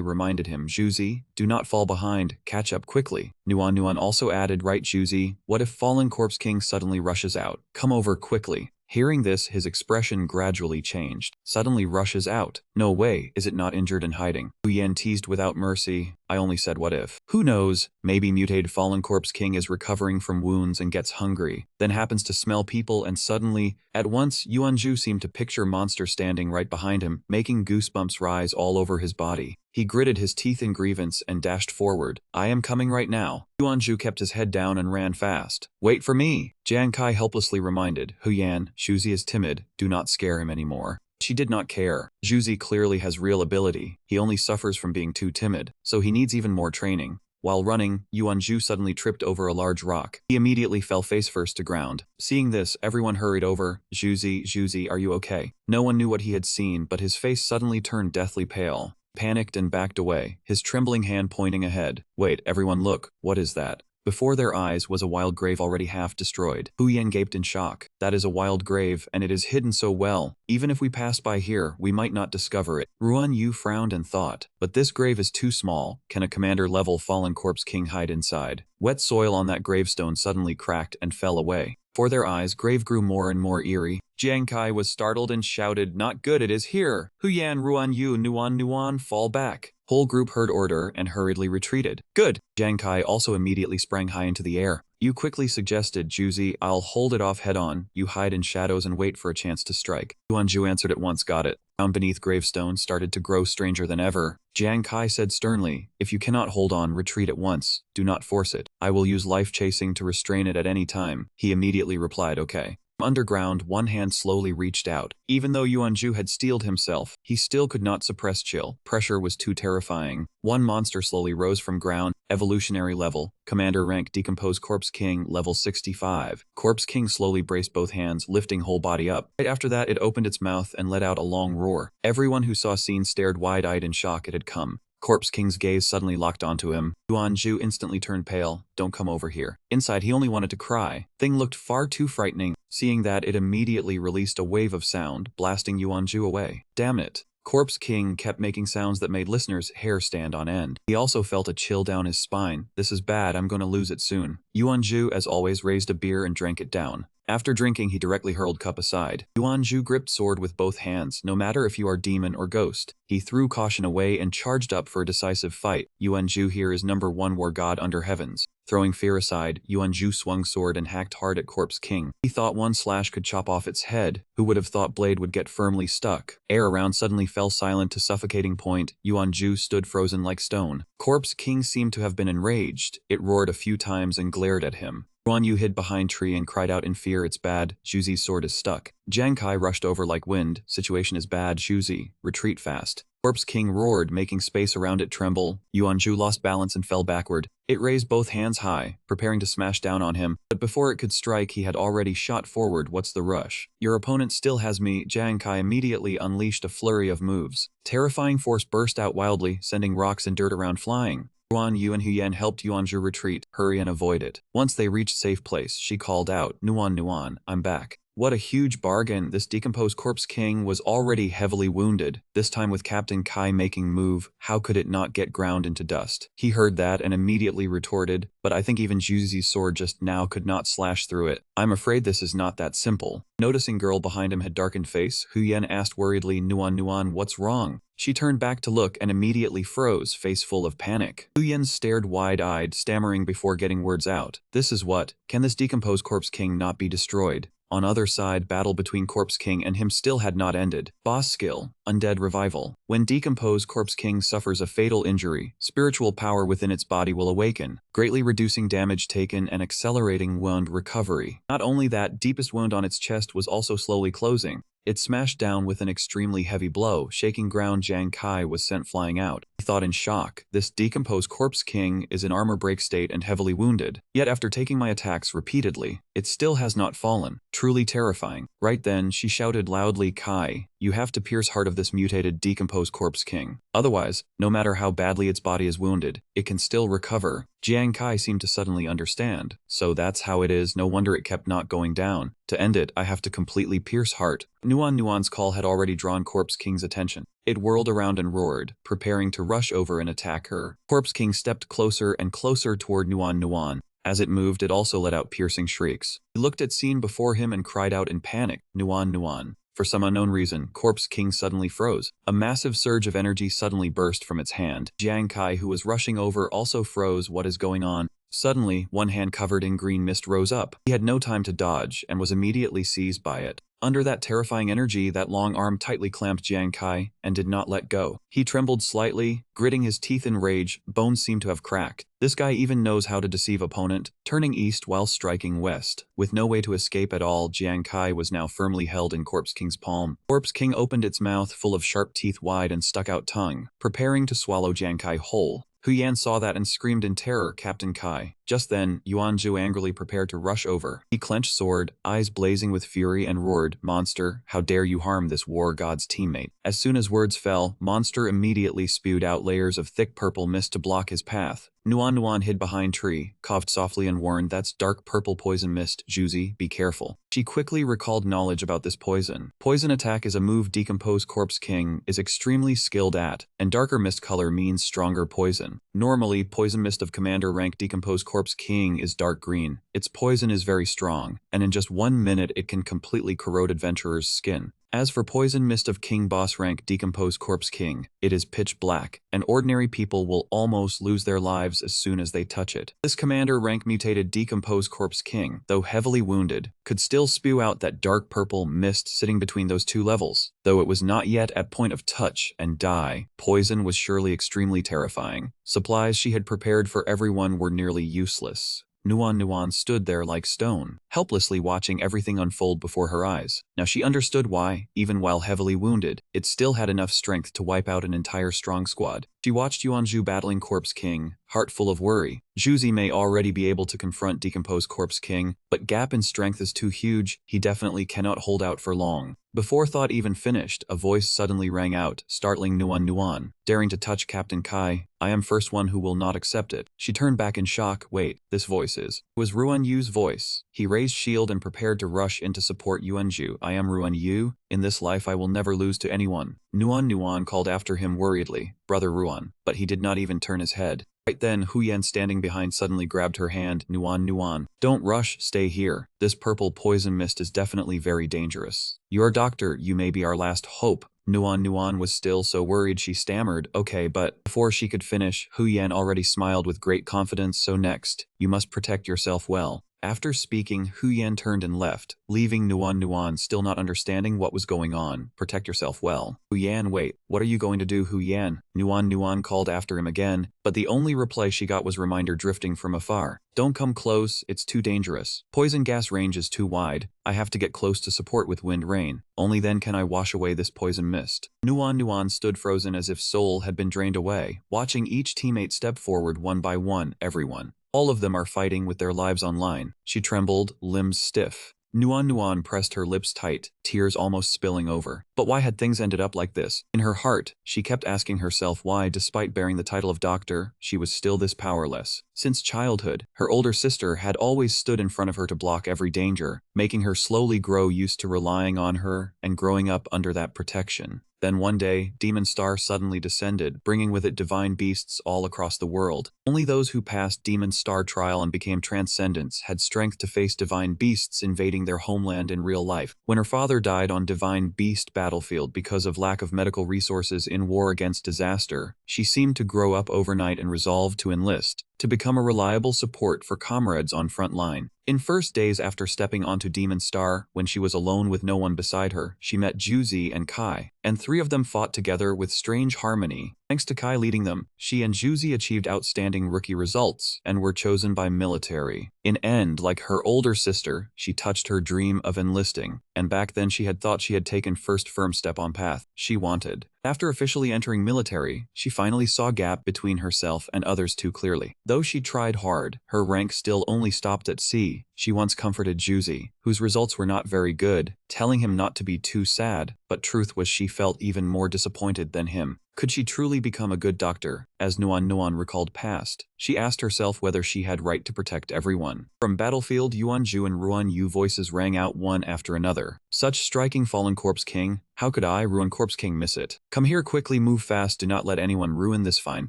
reminded him, "Zhuzi, do not fall behind, catch up quickly." Nuan also added, "Right, Zhuzi, what if Fallen Corpse King suddenly rushes out? Come over quickly." Hearing this, his expression gradually changed. Suddenly rushes out. "No way, is it not injured and hiding?" Hu Yan teased without mercy. "I only said what if. Who knows, maybe mutated Fallen Corpse King is recovering from wounds and gets hungry, then happens to smell people and suddenly..." At once, Yuan Zhu seemed to picture monster standing right behind him, making goosebumps rise all over his body. He gritted his teeth in grievance and dashed forward. "I am coming right now." Yuan Zhu kept his head down and ran fast. "Wait for me," Jiang Kai helplessly reminded. "Hu Yan, Shuzi is timid. Do not scare him anymore." She did not care. Zhuzi clearly has real ability. He only suffers from being too timid, so he needs even more training. While running, Yuan Zhu suddenly tripped over a large rock. He immediately fell face first to ground. Seeing this, everyone hurried over. Zhuzi, are you okay?" No one knew what he had seen, but his face suddenly turned deathly pale. Panicked and backed away, his trembling hand pointing ahead. "Wait, everyone look, what is that?" Before their eyes was a wild grave already half destroyed. Hu Yan gaped in shock. "That is a wild grave, and it is hidden so well. Even if we passed by here, we might not discover it." Ruan Yu frowned and thought, "But this grave is too small. Can a commander-level Fallen Corpse King hide inside?" Wet soil on that gravestone suddenly cracked and fell away. For their eyes, grave grew more and more eerie. Jiang Kai was startled and shouted, "Not good, it is here! Hu Yan, Ruan Yu, Nuan, fall back." Whole group heard order and hurriedly retreated. "Good!" Jiang Kai also immediately sprang high into the air. Yu quickly suggested, "Zhuzi, I'll hold it off head on. You hide in shadows and wait for a chance to strike." Yuan Zhu answered at once, "Got it." Down beneath gravestone started to grow stranger than ever. Jiang Kai said sternly, "If you cannot hold on, retreat at once. Do not force it. I will use life chasing to restrain it at any time." He immediately replied, "Okay." Underground, one hand slowly reached out. Even though Yuan Zhu had steeled himself, he still could not suppress chill. Pressure was too terrifying. One monster slowly rose from ground. Evolutionary level. Commander rank Decomposed Corpse King, level 65. Corpse King slowly braced both hands, lifting whole body up. Right after that, it opened its mouth and let out a long roar. Everyone who saw scene stared wide-eyed in shock. It had come. Corpse King's gaze suddenly locked onto him. Yuan Zhu instantly turned pale. "Don't come over here." Inside, he only wanted to cry. Thing looked far too frightening. Seeing that, it immediately released a wave of sound, blasting Yuan Zhu away. Damn it. Corpse King kept making sounds that made listeners' hair stand on end. He also felt a chill down his spine. "This is bad, I'm gonna lose it soon." Yuan Zhu, as always, raised a beer and drank it down. After drinking, he directly hurled cup aside. Yuan Zhu gripped sword with both hands, no matter if you are demon or ghost. He threw caution away and charged up for a decisive fight. Yuan Zhu here is #1 war god under heavens. Throwing fear aside, Yuan Zhu swung sword and hacked hard at Corpse King. He thought one slash could chop off its head. Who would have thought blade would get firmly stuck? Air around suddenly fell silent to suffocating point. Yuan Zhu stood frozen like stone. Corpse King seemed to have been enraged. It roared a few times and glared at him. Yuan Yu hid behind tree and cried out in fear, "It's bad, Zhuzi's sword is stuck." Jiang Kai rushed over like wind. "Situation is bad, Zhuzi. Retreat fast." Corpse King roared, making space around it tremble. Yuanju lost balance and fell backward. It raised both hands high, preparing to smash down on him, but before it could strike he had already shot forward. What's the rush? Your opponent still has me. Jiang Kai immediately unleashed a flurry of moves. Terrifying force burst out wildly, sending rocks and dirt around flying. Yuan Yu and Huyan helped Yuanju retreat, hurry and avoid it. Once they reached safe place, she called out, Nuan, I'm back. What a huge bargain. This decomposed Corpse King was already heavily wounded, this time with Captain Kai making move. How could it not get ground into dust? He heard that and immediately retorted, but I think even Juzi's sword just now could not slash through it. I'm afraid this is not that simple. Noticing girl behind him had darkened face, Huyan asked worriedly, Nuan, what's wrong? She turned back to look and immediately froze, face full of panic. Huyan stared wide-eyed, stammering before getting words out. This is what? Can this decomposed Corpse King not be destroyed? On other side, battle between Corpse King and him still had not ended. Boss skill, Undead Revival. When decomposed Corpse King suffers a fatal injury, spiritual power within its body will awaken, greatly reducing damage taken and accelerating wound recovery. Not only that, deepest wound on its chest was also slowly closing. It smashed down with an extremely heavy blow, shaking ground. Jiang Kai was sent flying out. He thought in shock, this decomposed Corpse King is in armor break state and heavily wounded. Yet after taking my attacks repeatedly, it still has not fallen. Truly terrifying. Right then, she shouted loudly, Kai, you have to pierce heart of this mutated decomposed Corpse King. Otherwise, no matter how badly its body is wounded, it can still recover. Jiang Kai seemed to suddenly understand. So that's how it is, no wonder it kept not going down. To end it, I have to completely pierce heart. Nuan's call had already drawn Corpse King's attention. It whirled around and roared, preparing to rush over and attack her. Corpse King stepped closer and closer toward Nuan. As it moved, it also let out piercing shrieks. He looked at scene before him and cried out in panic, Nuan. For some unknown reason, Corpse King suddenly froze. A massive surge of energy suddenly burst from its hand. Jiang Kai, who was rushing over, also froze. What is going on? Suddenly, one hand covered in green mist rose up. He had no time to dodge and was immediately seized by it. Under that terrifying energy, that long arm tightly clamped Jiang Kai and did not let go. He trembled slightly, gritting his teeth in rage. Bones seemed to have cracked. This guy even knows how to deceive opponent, turning east while striking west. With no way to escape at all, Jiang Kai was now firmly held in Corpse King's palm. Corpse King opened its mouth full of sharp teeth wide and stuck out tongue, preparing to swallow Jiang Kai whole. Huyan saw that and screamed in terror, Captain Kai. Just then, Yuanju angrily prepared to rush over. He clenched sword, eyes blazing with fury, and roared, Monster, how dare you harm this war god's teammate. As soon as words fell, Monster immediately spewed out layers of thick purple mist to block his path. Nuan hid behind tree, coughed softly and warned, That's dark purple poison mist, Juzi, be careful. She quickly recalled knowledge about this poison. Poison attack is a move decomposed Corpse King is extremely skilled at, and darker mist color means stronger poison. Normally, poison mist of commander rank decomposed Corpse King is dark green. Its poison is very strong, and in just 1 minute it can completely corrode adventurer's skin. As for poison mist of King boss rank decomposed Corpse King, it is pitch black, and ordinary people will almost lose their lives as soon as they touch it. This commander rank mutated decomposed Corpse King, though heavily wounded, could still spew out that dark purple mist sitting between those two levels. Though it was not yet at point of touch and die, poison was surely extremely terrifying. Supplies she had prepared for everyone were nearly useless. Nuan stood there like stone, helplessly watching everything unfold before her eyes. Now she understood why, even while heavily wounded, it still had enough strength to wipe out an entire strong squad. She watched Yuanju battling Corpse King, heart full of worry. Juzi may already be able to confront decomposed Corpse King, but gap in strength is too huge, he definitely cannot hold out for long. Before thought even finished, a voice suddenly rang out, startling Nuan, daring to touch Captain Kai. I am first one who will not accept it. She turned back in shock. Wait, this voice is. It was Ruan Yu's voice. He raised shield and prepared to rush in to support Yuanju. I am Ruan Yu. In this life I will never lose to anyone. Nuan called after him worriedly, Brother Ruan, but he did not even turn his head. Right then, Huyan standing behind suddenly grabbed her hand. Nuan, don't rush, stay here. This purple poison mist is definitely very dangerous. Your doctor, you may be our last hope. Nuan was still so worried she stammered, okay, but before she could finish, Huyan already smiled with great confidence. So next, you must protect yourself well. After speaking, Hu Yan turned and left, leaving Nuan still not understanding what was going on. Protect yourself well. Hu Yan, wait, what are you going to do, Hu Yan? Nuan called after him again, but the only reply she got was reminder drifting from afar. Don't come close, it's too dangerous. Poison gas range is too wide. I have to get close to support with wind rain. Only then can I wash away this poison mist. Nuan stood frozen as if soul had been drained away, watching each teammate step forward one by one, everyone. All of them are fighting with their lives on line. She trembled, limbs stiff. Nuan pressed her lips tight, tears almost spilling over. But why had things ended up like this? In her heart, she kept asking herself why, despite bearing the title of doctor, she was still this powerless. Since childhood, her older sister had always stood in front of her to block every danger, making her slowly grow used to relying on her and growing up under that protection. Then one day, Demon Star suddenly descended, bringing with it divine beasts all across the world. Only those who passed Demon Star trial and became transcendents had strength to face divine beasts invading their homeland in real life. When her father died on divine beast battlefield because of lack of medical resources in war against disaster, she seemed to grow up overnight and resolved to enlist, to become a reliable support for comrades on front line. In first days after stepping onto Demon Star, when she was alone with no one beside her, she met Juzi and Kai, and three of them fought together with strange harmony. Thanks to Kai leading them, she and Juzi achieved outstanding rookie results and were chosen by military. In end, like her older sister, she touched her dream of enlisting, and back then she had thought she had taken first firm step on path she wanted. After officially entering military, she finally saw gap between herself and others too clearly. Though she tried hard, her rank still only stopped at C. She once comforted Juzi, whose results were not very good, telling him not to be too sad, but truth was she felt even more disappointed than him. Could she truly become a good doctor? As Nuan recalled past, she asked herself whether she had right to protect everyone. From battlefield, Yuanju and Ruan Yu voices rang out one after another. Such striking Fallen Corpse King. How could I, Ruan Corpse King, miss it? Come here quickly, move fast, do not let anyone ruin this fine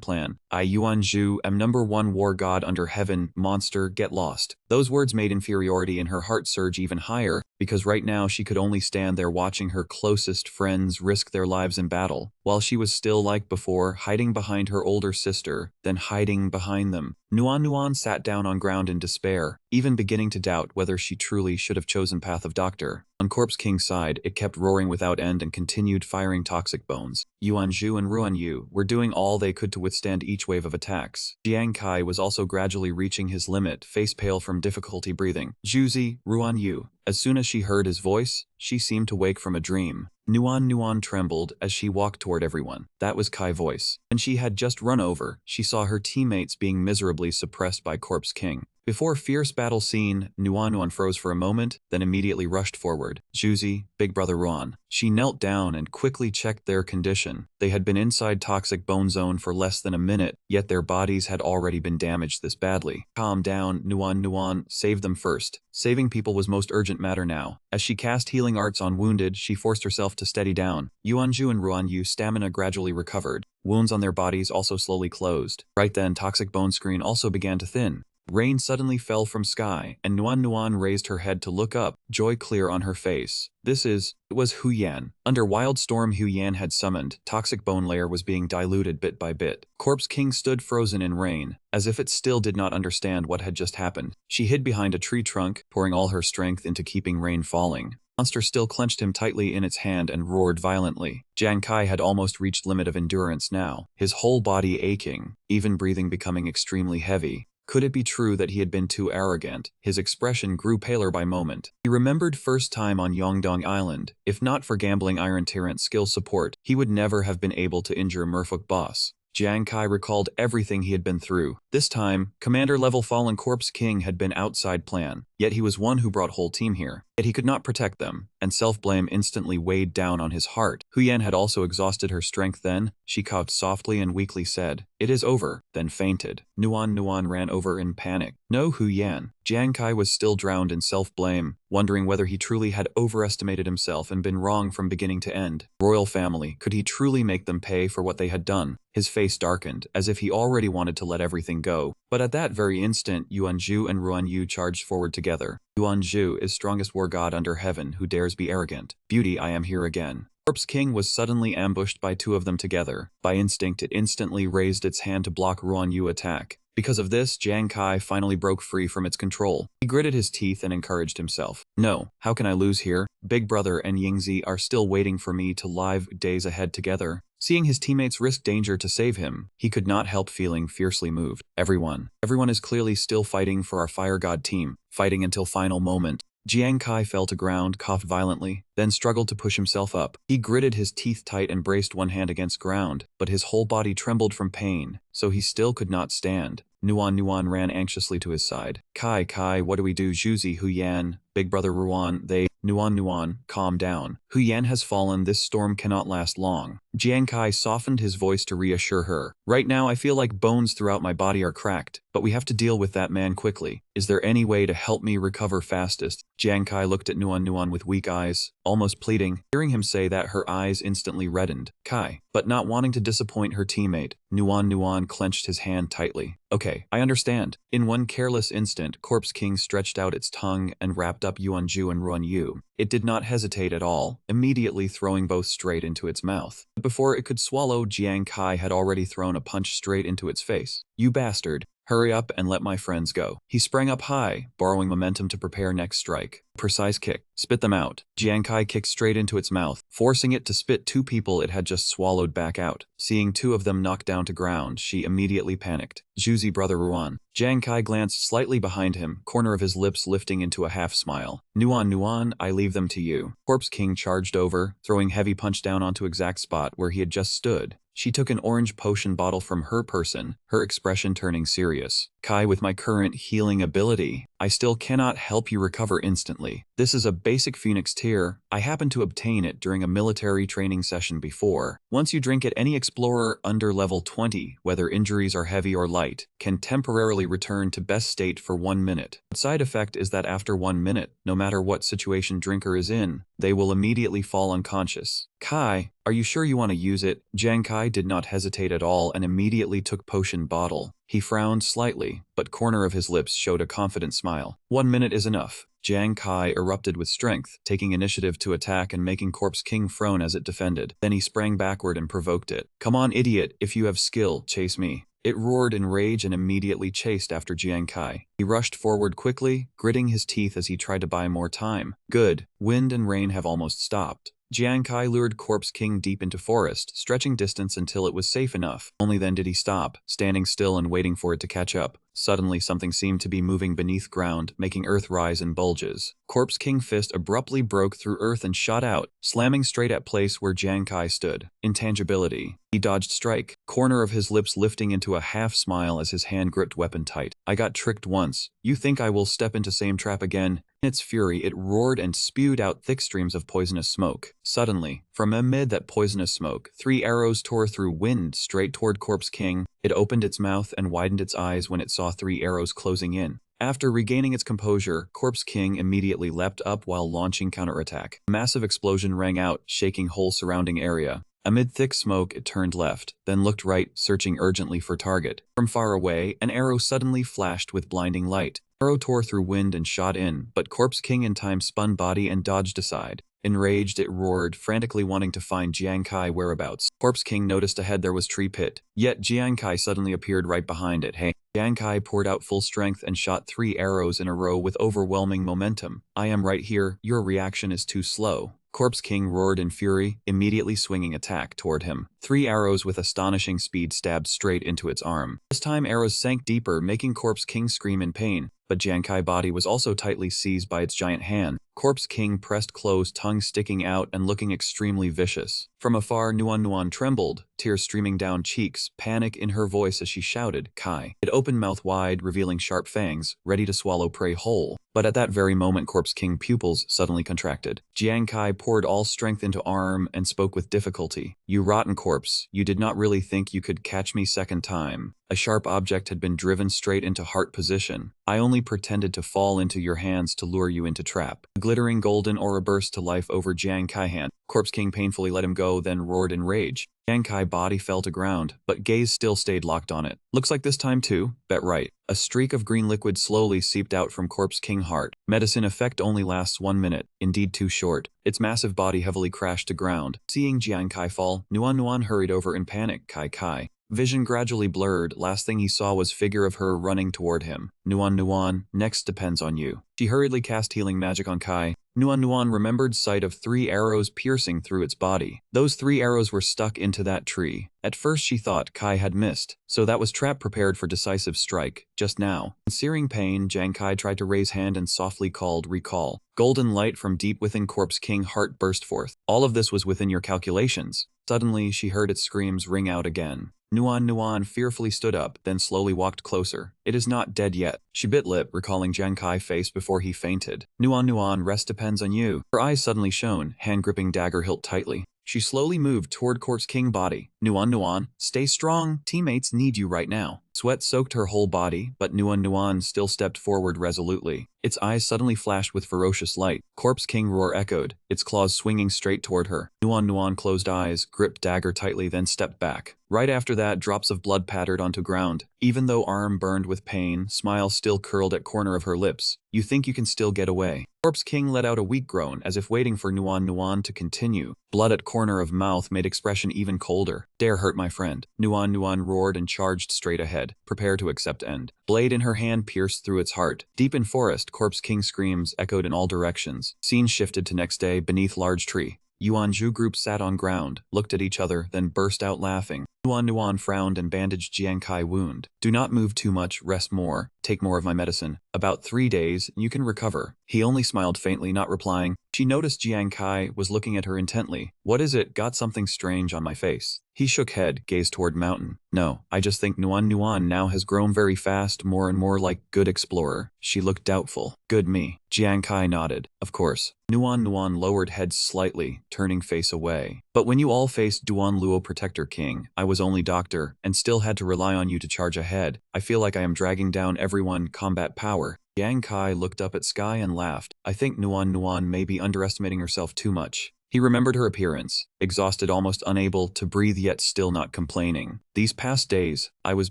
plan. I, Yuanju, am #1 war god under heaven, monster, get lost. Those words made inferiority in her heart surge even higher, because right now she could only stand there watching her closest friends risk their lives in battle, while she was still like before, hiding behind her older sister, then hiding behind them. Nuan sat down on ground in despair, even beginning to doubt whether she truly should have chosen path of doctor. On Corpse King's side, it kept roaring without end and continued firing toxic bones. Yuanju and Ruan Yu were doing all they could to withstand each wave of attacks. Jiang Kai was also gradually reaching his limit, face pale from difficulty breathing. Juzi, Ruan Yu. As soon as she heard his voice, she seemed to wake from a dream. Nuan trembled as she walked toward everyone. That was Kai's voice. When she had just run over, she saw her teammates being miserably suppressed by Corpse King. Before fierce battle scene, Nuan froze for a moment, then immediately rushed forward. Juzi, Big Brother Ruan. She knelt down and quickly checked their condition. They had been inside toxic bone zone for less than a minute, yet their bodies had already been damaged this badly. Calm down, Nuan, save them first. Saving people was most urgent matter now. As she cast healing arts on wounded, she forced herself to steady down. Yuanju and Ruan Yu's stamina gradually recovered. Wounds on their bodies also slowly closed. Right then, toxic bone screen also began to thin. Rain suddenly fell from sky, and Nuan raised her head to look up, joy clear on her face. It was Hu Yan. Under Wild Storm Hu Yan had summoned, toxic bone layer was being diluted bit by bit. Corpse King stood frozen in rain, as if it still did not understand what had just happened. She hid behind a tree trunk, pouring all her strength into keeping rain falling. Monster still clenched him tightly in its hand and roared violently. Jiang Kai had almost reached limit of endurance now, his whole body aching, even breathing becoming extremely heavy. Could it be true that he had been too arrogant? His expression grew paler by moment. He remembered first time on Yongdong Island. If not for gambling Iron Tyrant skill support, he would never have been able to injure Merfolk boss. Jiang Kai recalled everything he had been through. This time, commander-level Fallen Corpse King had been outside plan, yet he was one who brought whole team here. Yet he could not protect them, and self-blame instantly weighed down on his heart. Hu Yan had also exhausted her strength then. She coughed softly and weakly said, "It is over," then fainted. Nuan ran over in panic. No, Hu Yan. Jiang Kai was still drowned in self-blame, wondering whether he truly had overestimated himself and been wrong from beginning to end. Royal family, could he truly make them pay for what they had done? His face darkened, as if he already wanted to let everything go. But at that very instant, Yuanju and Ruan Yu charged forward together. Yuanju is strongest war god under heaven who dares be arrogant. Beauty, I am here again. Corpse King was suddenly ambushed by two of them together. By instinct, it instantly raised its hand to block Ruan Yu attack. Because of this, Jiang Kai finally broke free from its control. He gritted his teeth and encouraged himself. No, how can I lose here? Big Brother and Yingzi are still waiting for me to live days ahead together. Seeing his teammates risk danger to save him, he could not help feeling fiercely moved. Everyone is clearly still fighting for our fire god team, fighting until final moment. Jiang Kai fell to ground, coughed violently, then struggled to push himself up. He gritted his teeth tight and braced one hand against ground, but his whole body trembled from pain, so he still could not stand. Nuan ran anxiously to his side. Kai, what do we do? Zhuzi, Hu Yan, Big Brother Ruan, they… Nuan, calm down. Hu Yan has fallen, this storm cannot last long. Jiang Kai softened his voice to reassure her. Right now I feel like bones throughout my body are cracked, but we have to deal with that man quickly. Is there any way to help me recover fastest? Jiang Kai looked at Nuan with weak eyes, almost pleading. Hearing him say that, her eyes instantly reddened. Kai, but not wanting to disappoint her teammate, Nuan clenched his hand tightly. Okay, I understand. In one careless instant, Corpse King stretched out its tongue and wrapped up Yuanju and Ruanyu. It did not hesitate at all, immediately throwing both straight into its mouth. But before it could swallow, Jiang Kai had already thrown a punch straight into its face. You bastard. Hurry up and let my friends go. He sprang up high, borrowing momentum to prepare next strike. Precise kick. Spit them out. Jiang Kai kicked straight into its mouth, forcing it to spit two people it had just swallowed back out. Seeing two of them knocked down to ground, she immediately panicked. Zhuzi Brother Ruan. Jiang Kai glanced slightly behind him, corner of his lips lifting into a half smile. Nuan, I leave them to you. Corpse King charged over, throwing heavy punch down onto exact spot where he had just stood. She took an orange potion bottle from her person, her expression turning serious. Kai, with my current healing ability, I still cannot help you recover instantly. This is a basic Phoenix tier. I happened to obtain it during a military training session before. Once you drink it, any explorer under level 20, whether injuries are heavy or light, can temporarily return to best state for 1 minute. The side effect is that after 1 minute, no matter what situation drinker is in, they will immediately fall unconscious. Kai, are you sure you want to use it? Jiang Kai did not hesitate at all and immediately took potion bottle. He frowned slightly, but corner of his lips showed a confident smile. 1 minute is enough. Jiang Kai erupted with strength, taking initiative to attack and making Corpse King frown as it defended. Then he sprang backward and provoked it. Come on, idiot, if you have skill, chase me. It roared in rage and immediately chased after Jiang Kai. He rushed forward quickly, gritting his teeth as he tried to buy more time. Good, wind and rain have almost stopped. Jiang Kai lured Corpse King deep into forest, stretching distance until it was safe enough. Only then did he stop, standing still and waiting for it to catch up. Suddenly something seemed to be moving beneath ground, making earth rise in bulges. Corpse King fist abruptly broke through earth and shot out, slamming straight at place where Jiang Kai stood. Intangibility. He dodged strike, corner of his lips lifting into a half smile as his hand gripped weapon tight. I got tricked once. You think I will step into same trap again? In its fury, it roared and spewed out thick streams of poisonous smoke. Suddenly, from amid that poisonous smoke, 3 arrows tore through wind straight toward Corpse King. It opened its mouth and widened its eyes when it saw 3 arrows closing in. After regaining its composure, Corpse King immediately leapt up while launching counterattack. A massive explosion rang out, shaking whole surrounding area. Amid thick smoke, it turned left, then looked right, searching urgently for target. From far away, an arrow suddenly flashed with blinding light. Arrow tore through wind and shot in, but Corpse King in time spun body and dodged aside. Enraged, it roared, frantically wanting to find Jiang Kai whereabouts. Corpse King noticed ahead there was tree pit, yet Jiang Kai suddenly appeared right behind it. Hey! Jiang Kai poured out full strength and shot 3 arrows in a row with overwhelming momentum. I am right here, your reaction is too slow. Corpse King roared in fury, immediately swinging attack toward him. 3 arrows with astonishing speed stabbed straight into its arm. This time arrows sank deeper, making Corpse King scream in pain, but Jiang Kai's body was also tightly seized by its giant hand. Corpse King pressed closed, tongue sticking out and looking extremely vicious. From afar, Nuan trembled, tears streaming down cheeks, panic in her voice as she shouted, Kai. It opened mouth wide, revealing sharp fangs, ready to swallow prey whole. But at that very moment, Corpse King pupils suddenly contracted. Jiang Kai poured all strength into arm and spoke with difficulty. You rotten corpse, you did not really think you could catch me second time. A sharp object had been driven straight into heart position. I only pretended to fall into your hands to lure you into trap. A glittering golden aura burst to life over Jiang Kai hand. Corpse King painfully let him go, then roared in rage. Jiang Kai's body fell to ground, but gaze still stayed locked on it. Looks like this time too. Bet right. A streak of green liquid slowly seeped out from Corpse King heart. Medicine effect only lasts 1 minute, indeed too short. Its massive body heavily crashed to ground. Seeing Jiang Kai fall, Nuan hurried over in panic. Kai. Vision gradually blurred. Last thing he saw was figure of her running toward him. Nuan, next depends on you. She hurriedly cast healing magic on Kai. Nuan remembered sight of 3 arrows piercing through its body. Those 3 arrows were stuck into that tree. At first she thought Kai had missed, so that was trap prepared for decisive strike. Just now, in searing pain, Kai tried to raise hand and softly called, "Recall." Golden light from deep within Corpse King heart burst forth. All of this was within your calculations. Suddenly, she heard its screams ring out again. Nuan fearfully stood up, then slowly walked closer. It is not dead yet. She bit lip, recalling Kai face before he fainted. Nuan, rest depends on you. Her eyes suddenly shone, hand gripping dagger hilt tightly. She slowly moved toward Corpse King body. Nuan, stay strong. Teammates need you right now. Sweat soaked her whole body, but Nuan still stepped forward resolutely. Its eyes suddenly flashed with ferocious light. Corpse King roar echoed, its claws swinging straight toward her. Nuan closed eyes, gripped dagger tightly, then stepped back. Right after that, drops of blood pattered onto ground. Even though arm burned with pain, smile still curled at corner of her lips. You think you can still get away? Corpse King let out a weak groan, as if waiting for Nuan to continue. Blood at corner of mouth made expression even colder. Dare hurt my friend. Nuan roared and charged straight ahead. Prepare to accept end. Blade in her hand pierced through its heart. Deep in forest, Corpse King screams echoed in all directions. Scene shifted to next day beneath large tree. Yuanju group sat on ground, looked at each other, then burst out laughing. Nuan frowned and bandaged Kai wound. Do not move too much, rest more, take more of my medicine. About 3 days, you can recover. He only smiled faintly, not replying. She noticed Kai was looking at her intently. What is it? Got something strange on my face. He shook head, gazed toward mountain. No, I just think Nuan now has grown very fast, more and more like good explorer. She looked doubtful. Good me. Kai nodded. Of course. Nuan lowered head slightly, turning face away. But when you all faced Duan Luo Protector King, I was only doctor, and still had to rely on you to charge ahead. I feel like I am dragging down everyone combat power. Kai looked up at sky and laughed. I think Nuan may be underestimating herself too much. He remembered her appearance, exhausted, almost unable to breathe yet still not complaining. These past days, I was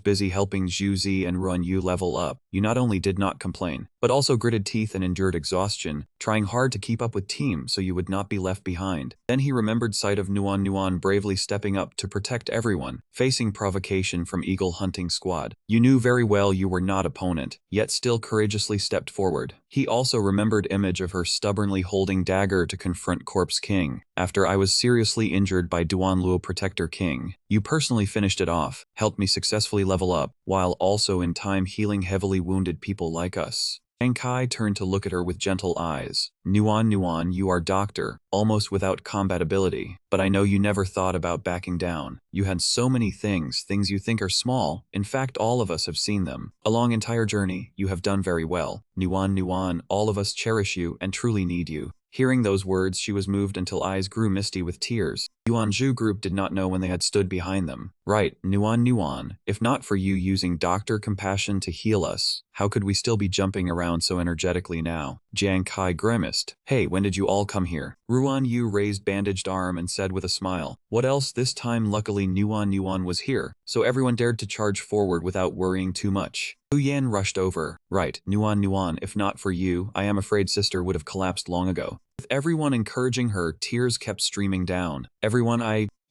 busy helping Zhuzi and Run Yu level up. You not only did not complain, but also gritted teeth and endured exhaustion, trying hard to keep up with team so you would not be left behind. Then he remembered sight of Nuan bravely stepping up to protect everyone, facing provocation from Eagle Hunting Squad. You knew very well you were not opponent, yet still courageously stepped forward. He also remembered image of her stubbornly holding dagger to confront Corpse King. After I was seriously injured by Duan Luo Protector King, you personally finished it off, helped me successfully level up, while also in time healing heavily wounded people like us. Kai turned to look at her with gentle eyes. Nuan, you are doctor, almost without combat ability, but I know you never thought about backing down. You had so many things you think are small. In fact, all of us have seen them. Along entire journey, you have done very well. Nuan, all of us cherish you and truly need you. Hearing those words, she was moved until eyes grew misty with tears. Yuanju group did not know when they had stood behind them. Right, Nuan, if not for you using doctor compassion to heal us, how could we still be jumping around so energetically now? Kai grimaced. Hey, when did you all come here? Ruan Yu raised bandaged arm and said with a smile. What else? This time luckily Nuan was here, so everyone dared to charge forward without worrying too much. Hu Yan rushed over. Right, Nuan, if not for you, I am afraid sister would have collapsed long ago. With everyone encouraging her, tears kept streaming down.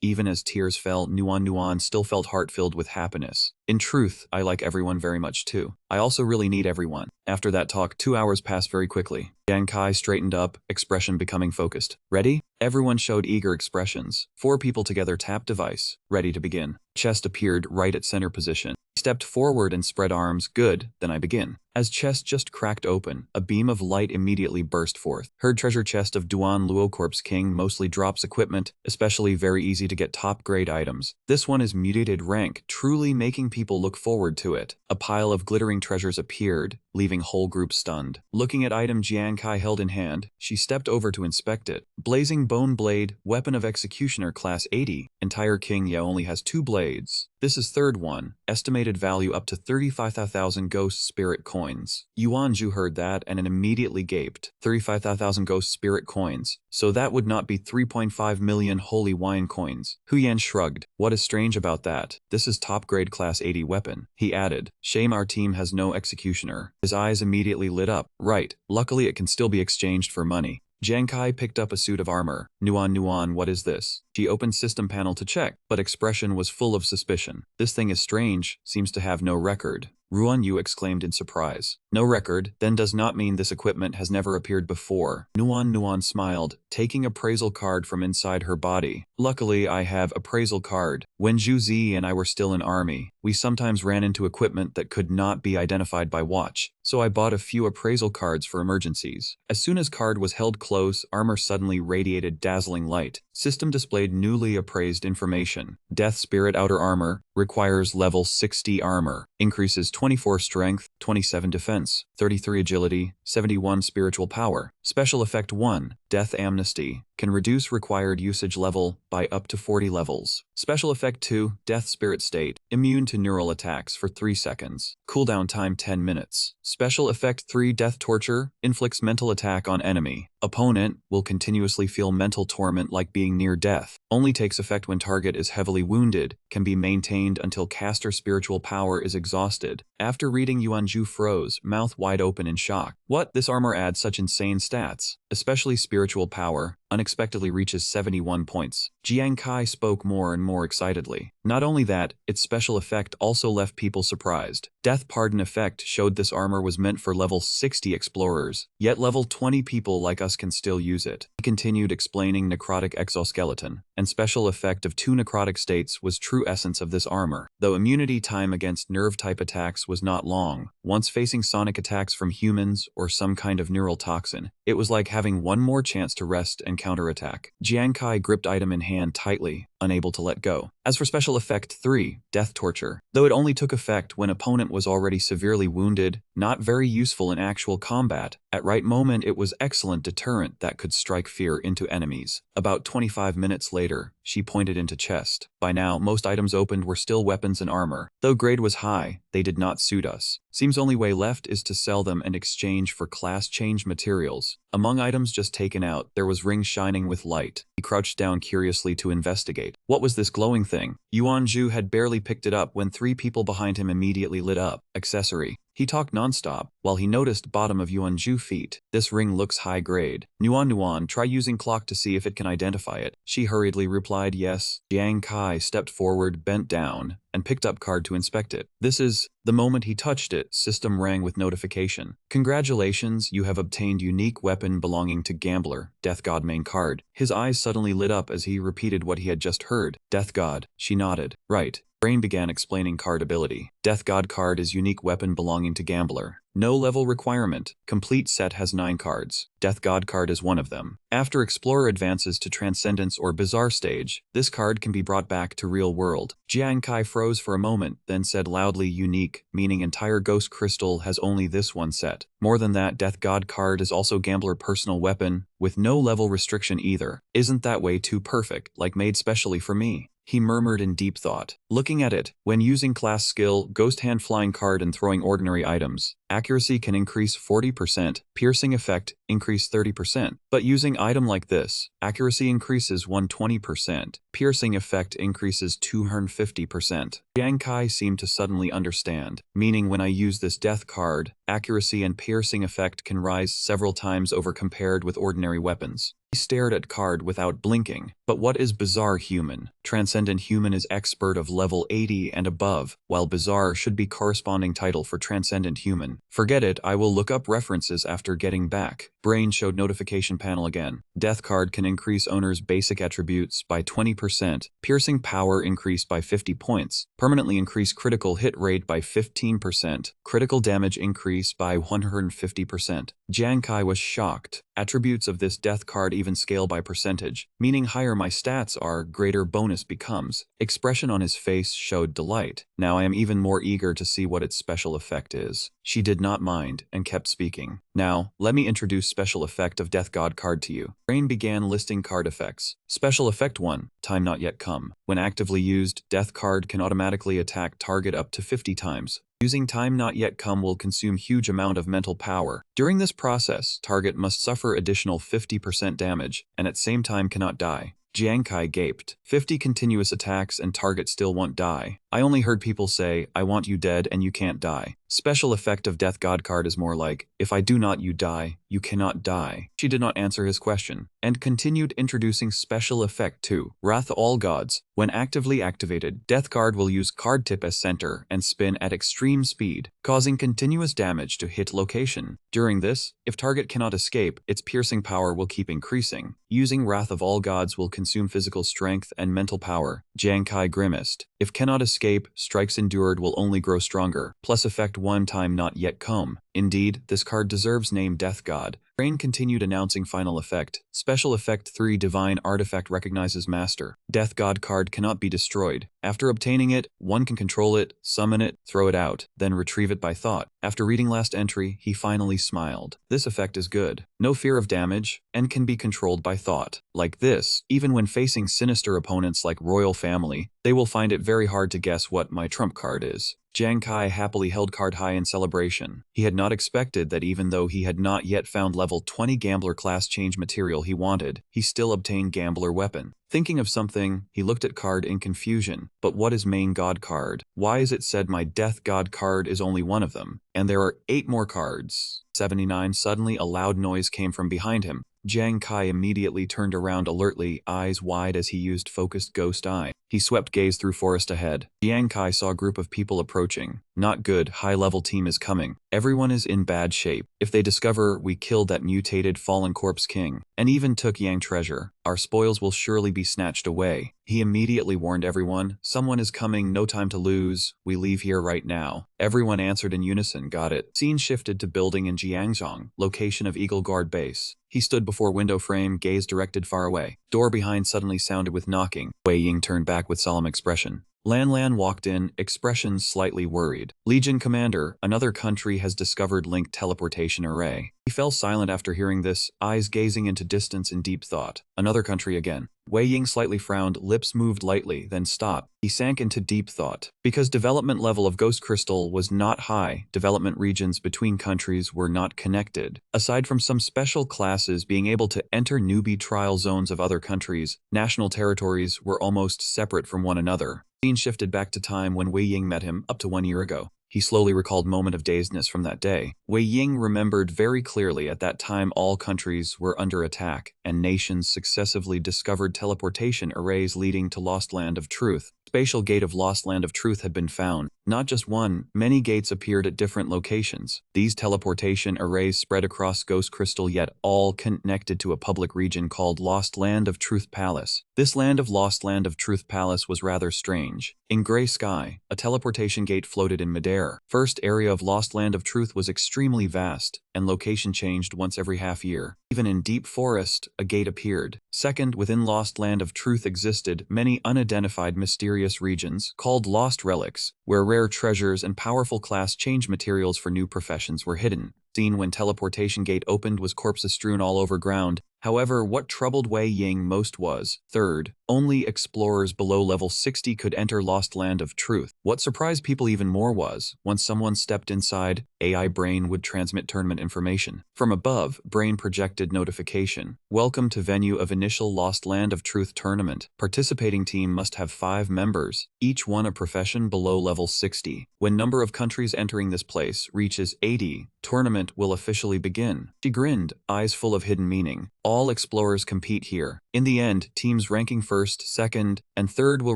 Even as tears fell, Nuan still felt heart filled with happiness. In truth, I like everyone very much too. I also really need everyone. After that talk, 2 hours passed very quickly. Kai straightened up, expression becoming focused. Ready? Everyone showed eager expressions. 4 people together tapped device. Ready to begin. Chest appeared right at center position. Stepped forward and spread arms. Good, then I begin. As chest just cracked open, a beam of light immediately burst forth. Heard treasure chest of Duan Luo Corpse King mostly drops equipment, especially very easy to get top grade items. This one is mutated rank, truly making people look forward to it. A pile of glittering treasures appeared, leaving whole group stunned. Looking at item Kai held in hand, she stepped over to inspect it. Blazing Bone Blade, Weapon of Executioner class 80. Entire King Ya only has 2 blades. This is third one, estimated value up to 35,000 ghost spirit coins. Yuanju heard that and immediately gaped. 35,000 ghost spirit coins. So that would not be 3.5 million holy wine coins. Huyan shrugged. What is strange about that? This is top grade class 80 weapon. He added, shame our team has no executioner. His eyes immediately lit up. Right, luckily it can still be exchanged for money. Jiang Kai picked up a suit of armor. Nuan, what is this? She opened system panel to check, but expression was full of suspicion. This thing is strange, seems to have no record. Ruan Yu exclaimed in surprise. No record, then does not mean this equipment has never appeared before. Nuan smiled, taking appraisal card from inside her body. Luckily, I have appraisal card. When Zhu Zi and I were still in army, we sometimes ran into equipment that could not be identified by watch, so I bought a few appraisal cards for emergencies. As soon as card was held close, armor suddenly radiated dazzling light. System displayed newly appraised information. Death Spirit Outer Armor requires level 60 armor, increases 24 strength, 27 defense, 33 agility, 71 spiritual power. Special effect 1, Death Amnesty, can reduce required usage level by up to 40 levels. Special effect 2, Death Spirit State, immune to neural attacks for 3 seconds. Cooldown time 10 minutes. Special effect 3, Death Torture, inflicts mental attack on enemy. Opponent will continuously feel mental torment like being near death. Only takes effect when target is heavily wounded, can be maintained until caster spiritual power is exhausted. After reading, Yuanju froze, mouth wide open in shock. What? This armor adds such insane stats. Especially spiritual power, unexpectedly reaches 71 points. Jiang Kai spoke more and more excitedly. Not only that, its special effect also left people surprised. Death Pardon effect showed this armor was meant for level 60 explorers, yet level 20 people like us can still use it. He continued explaining necrotic exoskeleton, and special effect of 2 necrotic states was true essence of this armor. Though immunity time against nerve-type attacks was not long, once facing sonic attacks from humans or some kind of neural toxin, it was like having one more chance to rest and counterattack. Jiang Kai gripped item in hand tightly, unable to let go. As for special effect 3, Death Torture, though it only took effect when opponent was already severely wounded, not very useful in actual combat. At right moment it was excellent deterrent that could strike fear into enemies. About 25 minutes later, she pointed into chest. By now, most items opened were still weapons and armor. Though grade was high, they did not suit us. Seems only way left is to sell them and exchange for class change materials. Among items just taken out, there was ring shining with light. He crouched down curiously to investigate. What was this glowing thing? Yuanju had barely picked it up when 3 people behind him immediately lit up. Accessory. He talked nonstop, while he noticed bottom of Yuanju feet. This ring looks high grade. Nuan, try using clock to see if it can identify it. She hurriedly replied yes. Jiang Kai stepped forward, bent down, and picked up card to inspect it. This is... The moment he touched it, system rang with notification. Congratulations, you have obtained unique weapon belonging to Gambler, Death God main card. His eyes suddenly lit up as he repeated what he had just heard. Death God. She nodded. Right. Brain began explaining card ability. Death God card is unique weapon belonging to Gambler. No level requirement. Complete set has 9 cards. Death God card is one of them. After Explorer advances to Transcendence or Bizarre stage, this card can be brought back to real world. Jiang Kai froze for a moment, then said loudly unique, meaning entire Ghost Crystal has only this one set. More than that, Death God card is also Gambler personal weapon, with no level restriction either. Isn't that way too perfect, like made specially for me? He murmured in deep thought. Looking at it, when using class skill, Ghost Hand Flying card and throwing ordinary items, accuracy can increase 40%, piercing effect increase 30%. But using item like this, accuracy increases 120%, piercing effect increases 250%. Jiang Kai seemed to suddenly understand, meaning when I use this death card, accuracy and piercing effect can rise several times over compared with ordinary weapons. He stared at card without blinking. But what is Bizarre Human? Transcendent Human is expert of level 80 and above, while Bizarre should be corresponding title for Transcendent Human. Forget it, I will look up references after getting back. Brain showed notification panel again. Death card can increase owner's basic attributes by 20%, piercing power increased by 50 points, permanently increase critical hit rate by 15%, critical damage increase by 150%. Jiang Kai was shocked. Attributes of this death card even scale by percentage, meaning higher my stats are, greater bonus becomes. Expression on his face showed delight. Now I am even more eager to see what its special effect is. She did not mind, and kept speaking. Now, let me introduce special effect of Death God card to you. Brain began listing card effects. Special effect 1, time not yet come. When actively used, Death card can automatically attack target up to 50 times. Using time not yet come will consume huge amount of mental power. During this process, target must suffer additional 50% damage, and at same time cannot die. Jiang Kai gaped. 50 continuous attacks and target still won't die. I only heard people say, I want you dead and you can't die. Special effect of Death God card is more like, if I do not you die, you cannot die. She did not answer his question, and continued introducing Special Effect 2, Wrath All Gods. When actively activated, Death Card will use card tip as center and spin at extreme speed, causing continuous damage to hit location. During this, if target cannot escape, its piercing power will keep increasing. Using Wrath of All Gods will consume physical strength and mental power. Jankai grimaced. If cannot escape, strikes endured will only grow stronger, plus effect one time not yet come. Indeed, this card deserves name Death God. Brain continued announcing final effect. Special Effect 3 Divine Artifact recognizes Master. Death God card cannot be destroyed. After obtaining it, one can control it, summon it, throw it out, then retrieve it by thought. After reading last entry, he finally smiled. This effect is good. No fear of damage, and can be controlled by thought. Like this, even when facing sinister opponents like Royal Family, they will find it very hard to guess what my trump card is. Jiang Kai happily held card high in celebration. He had not expected that even though he had not yet found level 20 gambler class change material he wanted, he still obtained gambler weapon. Thinking of something, he looked at card in confusion. But what is main god card? Why is it said my death god card is only one of them? And there are 8 more cards. 79. Suddenly a loud noise came from behind him. Jiang Kai immediately turned around alertly, eyes wide as he used focused ghost eye. He swept gaze through forest ahead. Jiang Kai saw a group of people approaching. Not good, high-level team is coming. Everyone is in bad shape. If they discover we killed that mutated fallen corpse king, and even took Yang treasure, our spoils will surely be snatched away. He immediately warned everyone, someone is coming, no time to lose, we leave here right now. Everyone answered in unison, got it. Scene shifted to building in Jiangzhong, location of Eagle Guard base. He stood before window frame, gaze directed far away. Door behind suddenly sounded with knocking. Wei Ying turned back with solemn expression. Lan Lan walked in, expression slightly worried. Legion Commander, another country has discovered linked teleportation array. He fell silent after hearing this, eyes gazing into distance in deep thought. Another country again. Wei Ying slightly frowned, lips moved lightly, then stopped. He sank into deep thought. Because development level of Ghost Crystal was not high, development regions between countries were not connected. Aside from some special classes being able to enter newbie trial zones of other countries, national territories were almost separate from one another. Scene shifted back to time when Wei Ying met him, up to 1 year ago. He slowly recalled moment of dazedness from that day. Wei Ying remembered very clearly at that time all countries were under attack, and nations successively discovered teleportation arrays leading to Lost Land of Truth. Spatial Gate of Lost Land of Truth had been found. Not just one, many gates appeared at different locations. These teleportation arrays spread across Ghost Crystal, yet all connected to a public region called Lost Land of Truth Palace. This land of Lost Land of Truth Palace was rather strange. In gray sky, a teleportation gate floated in midair. First area of Lost Land of Truth was extremely vast, and location changed once every half year. Even in deep forest, a gate appeared. Second, within Lost Land of Truth existed many unidentified mysterious regions called Lost Relics, where rare treasures and powerful class change materials for new professions were hidden. Scene when teleportation gate opened was corpses strewn all over ground. However, what troubled Wei Ying most was, third, only explorers below level 60 could enter Lost Land of Truth. What surprised people even more was, once someone stepped inside, AI Brain would transmit tournament information. From above, Brain projected notification. Welcome to venue of initial Lost Land of Truth tournament. Participating team must have 5 members, each one a profession below level 60. When number of countries entering this place reaches 80, tournament will officially begin. She grinned, eyes full of hidden meaning. All explorers compete here. In the end, teams ranking first, second, and third will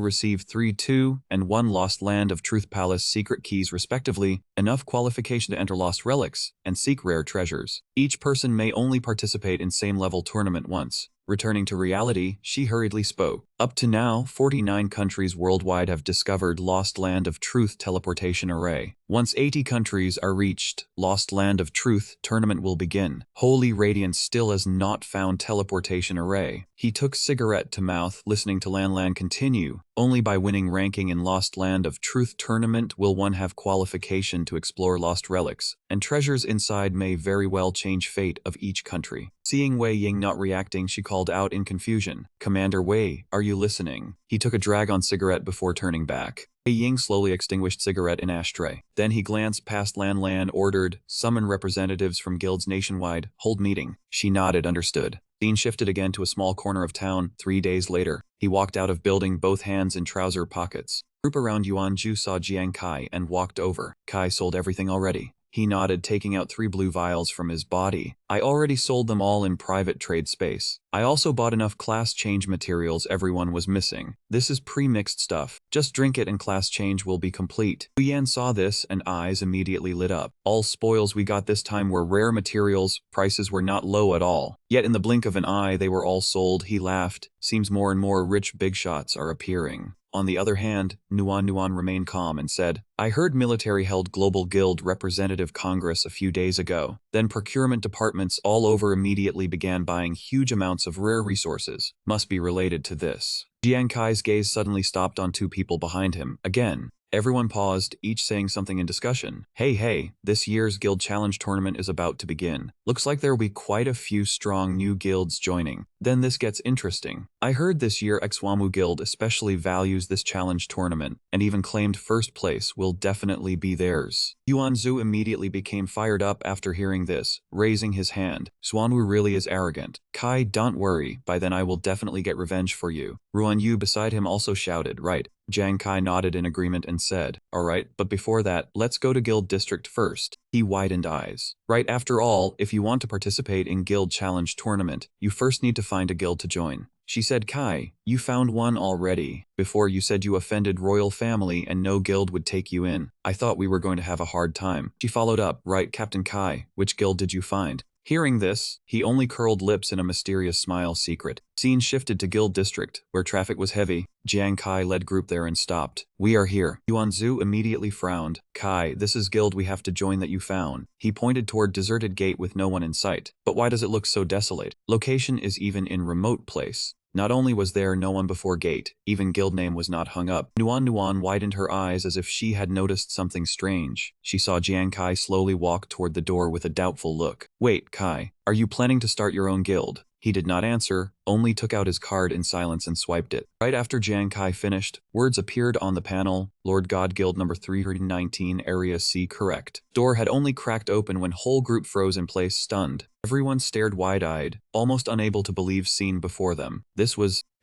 receive 3, 2, and 1 Lost Land of Truth Palace secret keys respectively, enough qualification to enter Lost Relics, and seek rare treasures. Each person may only participate in same level tournament once. Returning to reality, she hurriedly spoke. Up to now, 49 countries worldwide have discovered Lost Land of Truth teleportation array. Once 80 countries are reached, Lost Land of Truth tournament will begin. Holy Radiance still has not found teleportation array. He took cigarette to mouth, listening to Lan Lan continue. Only by winning ranking in Lost Land of Truth tournament will one have qualification to explore lost relics, and treasures inside may very well change fate of each country. Seeing Wei Ying not reacting, she called out in confusion, "Commander Wei, are you listening?" He took a drag on cigarette before turning back. Wei Ying slowly extinguished cigarette in ashtray. Then he glanced past Lan Lan, ordered, "Summon representatives from guilds nationwide, hold meeting." She nodded, understood. Scene shifted again to a small corner of town. 3 days later, he walked out of building, both hands in trouser pockets. Group around Yuan Ju saw Jiang Kai and walked over. Kai sold everything already. He nodded, taking out 3 blue vials from his body. I already sold them all in private trade space. I also bought enough class change materials everyone was missing. This is pre-mixed stuff. Just drink it and class change will be complete. Hu Yan saw this and eyes immediately lit up. All spoils we got this time were rare materials, prices were not low at all. Yet in the blink of an eye they were all sold. He laughed. Seems more and more rich big shots are appearing. On the other hand, Nuan remained calm and said, I heard military held Global Guild Representative Congress a few days ago. Then procurement departments all over immediately began buying huge amounts of rare resources. Must be related to this. Jiang Kai's gaze suddenly stopped on 2 people behind him. Again, everyone paused, each saying something in discussion. Hey, this year's guild challenge tournament is about to begin. Looks like there will be quite a few strong new guilds joining. Then this gets interesting. I heard this year Xwamu Guild especially values this challenge tournament, and even claimed first place will definitely be theirs. Yuanzhu immediately became fired up after hearing this, raising his hand. Xuanwu really is arrogant. Kai, don't worry, by then I will definitely get revenge for you. Ruan Yu beside him also shouted, right. Jiang Kai nodded in agreement and said, alright, but before that, let's go to Guild District first. He widened eyes. Right, after all, if you want to participate in Guild Challenge Tournament, you first need to find a guild to join. She said, Kai, you found one already. Before you said you offended royal family and no guild would take you in. I thought we were going to have a hard time. She followed up, right, Captain Kai, which guild did you find? Hearing this, he only curled lips in a mysterious smile secret. Scene shifted to Guild District, where traffic was heavy. Jiang Kai led group there and stopped. We are here. Yuanzhu immediately frowned. Kai, this is guild we have to join that you found. He pointed toward deserted gate with no one in sight. But why does it look so desolate? Location is even in remote place. Not only was there no one before gate, even guild name was not hung up. Nuan widened her eyes as if she had noticed something strange. She saw Jiang Kai slowly walk toward the door with a doubtful look. Wait, Kai, are you planning to start your own guild? He did not answer, only took out his card in silence and swiped it. Right after Jiang Kai finished, words appeared on the panel, Lord God Guild number 319 Area C correct. Door had only cracked open when whole group froze in place stunned. Everyone stared wide-eyed, almost unable to believe seen before them.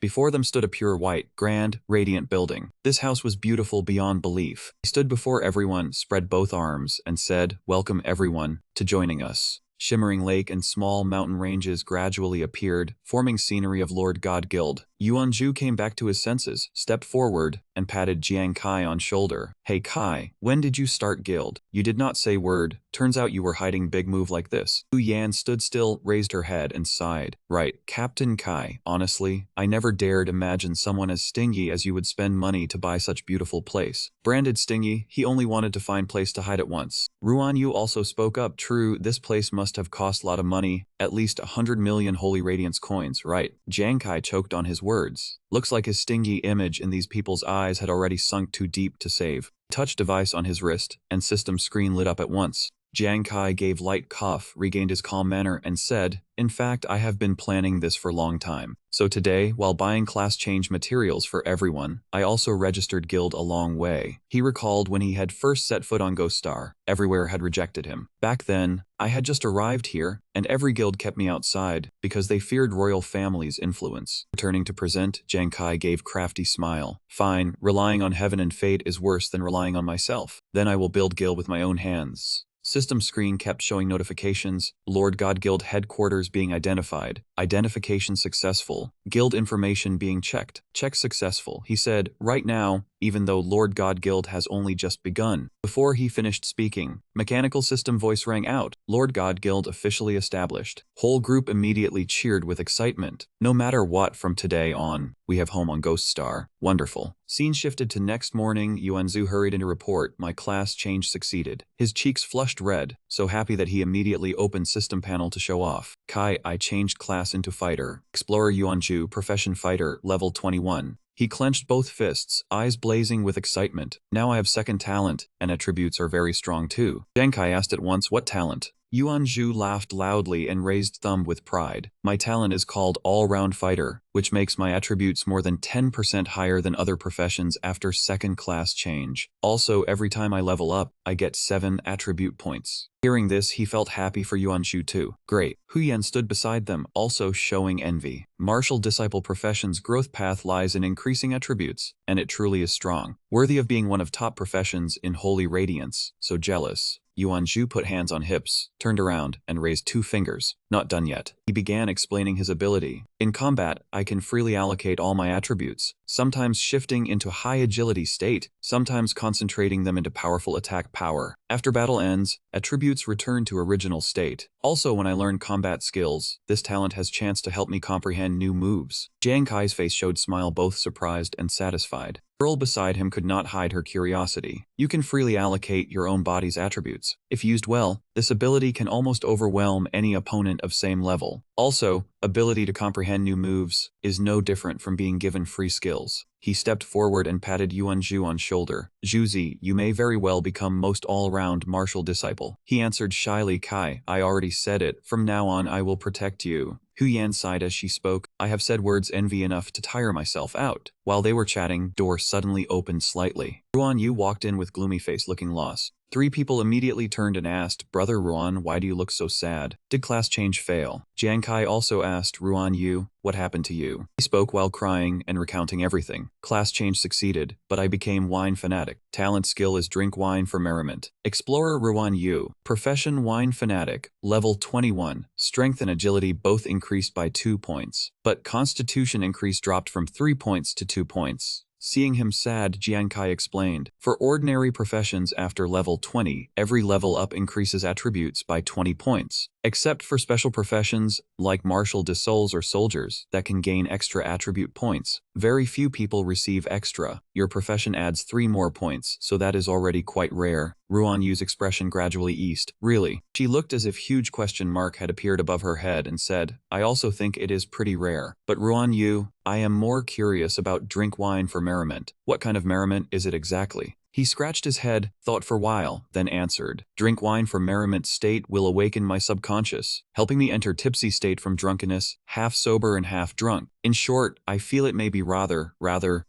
Before them stood a pure white, grand, radiant building. This house was beautiful beyond belief. He stood before everyone, spread both arms, and said, welcome everyone, to joining us. Shimmering lake and small mountain ranges gradually appeared, forming scenery of Lord God Guild. Yuanzhu came back to his senses, stepped forward, and patted Jiang Kai on shoulder. Hey Kai, when did you start guild? You did not say word. Turns out you were hiding big move like this. Hu Yan stood still, raised her head, and sighed. Right, Captain Kai. Honestly, I never dared imagine someone as stingy as you would spend money to buy such beautiful place. Branded stingy, he only wanted to find place to hide at once. Ruan Yu also spoke up. True, this place must have cost a lot of money, at least 100 million Holy Radiance coins, right? Jiang Kai choked on his words. Looks like his stingy image in these people's eyes had already sunk too deep to save. Touch device on his wrist, and system screen lit up at once. Jiang Kai gave light cough, regained his calm manner, and said, in fact, I have been planning this for a long time. So today, while buying class change materials for everyone, I also registered guild a long way. He recalled when he had first set foot on Ghost Star, everywhere had rejected him. Back then, I had just arrived here, and every guild kept me outside because they feared royal family's influence. Returning to present, Jiang Kai gave crafty smile. Fine, relying on heaven and fate is worse than relying on myself. Then I will build guild with my own hands. System screen kept showing notifications, Lord God Guild headquarters being identified, identification successful, guild information being checked, check successful. He said, right now, even though Lord God Guild has only just begun. Before he finished speaking, mechanical system voice rang out, Lord God Guild officially established. Whole group immediately cheered with excitement. No matter what from today on, we have home on Ghost Star. Wonderful. Scene shifted to next morning. Yuanzhu hurried in to report, my class change succeeded. His cheeks flushed red, so happy that he immediately opened system panel to show off. Kai, I changed class into fighter. Explorer Yuanzhu, profession fighter, level 21. He clenched both fists, eyes blazing with excitement. Now I have second talent, and attributes are very strong too. Jiang Kai asked at once, what talent? Yuanzhu laughed loudly and raised thumb with pride. My talent is called all-round fighter, which makes my attributes more than 10% higher than other professions after second class change. Also, every time I level up, I get 7 attribute points. Hearing this, he felt happy for Yuanzhu too. Great. Hu Yan stood beside them, also showing envy. Martial disciple profession's growth path lies in increasing attributes, and it truly is strong. Worthy of being one of top professions in Holy Radiance, so jealous. Yuanzhu put hands on hips, turned around, and raised 2 fingers. Not done yet. He began explaining his ability. In combat, I can freely allocate all my attributes, sometimes shifting into high agility state, sometimes concentrating them into powerful attack power. After battle ends, attributes return to original state. Also, when I learn combat skills, this talent has chance to help me comprehend new moves. Jiang Kai's face showed smile, both surprised and satisfied. The girl beside him could not hide her curiosity. You can freely allocate your own body's attributes. If used well, this ability can almost overwhelm any opponent of same level. Also, ability to comprehend new moves is no different from being given free skills. He stepped forward and patted Yuanzhu on shoulder. Zhuzi, you may very well become most all-round martial disciple. He answered shyly, Kai, I already said it. From now on I will protect you. Hu Yan sighed as she spoke. I have said words envy enough to tire myself out. While they were chatting, door suddenly opened slightly. Ruan Yu walked in with gloomy face, looking lost. 3 people immediately turned and asked, Brother Ruan, why do you look so sad? Did class change fail? Jiang Kai also asked Ruan Yu, what happened to you? He spoke while crying and recounting everything. Class change succeeded, but I became wine fanatic. Talent skill is drink wine for merriment. Explorer Ruan Yu. Profession wine fanatic. Level 21. Strength and agility both increased by 2 points. But constitution increase dropped from 3 points to 2 points. Seeing him sad, Jiang Kai explained, for ordinary professions after level 20, every level up increases attributes by 20 points. Except for special professions, like martial de souls or soldiers, that can gain extra attribute points. Very few people receive extra. Your profession adds 3 more points, so that is already quite rare. Ruan Yu's expression gradually eased. Really? She looked as if huge question mark had appeared above her head and said, I also think it is pretty rare. But Ruan Yu, I am more curious about drink wine for merriment. What kind of merriment is it exactly? He scratched his head, thought for a while, then answered, Drink wine for merriment state will awaken my subconscious, helping me enter tipsy state from drunkenness, half sober and half drunk. In short, I feel it may be rather,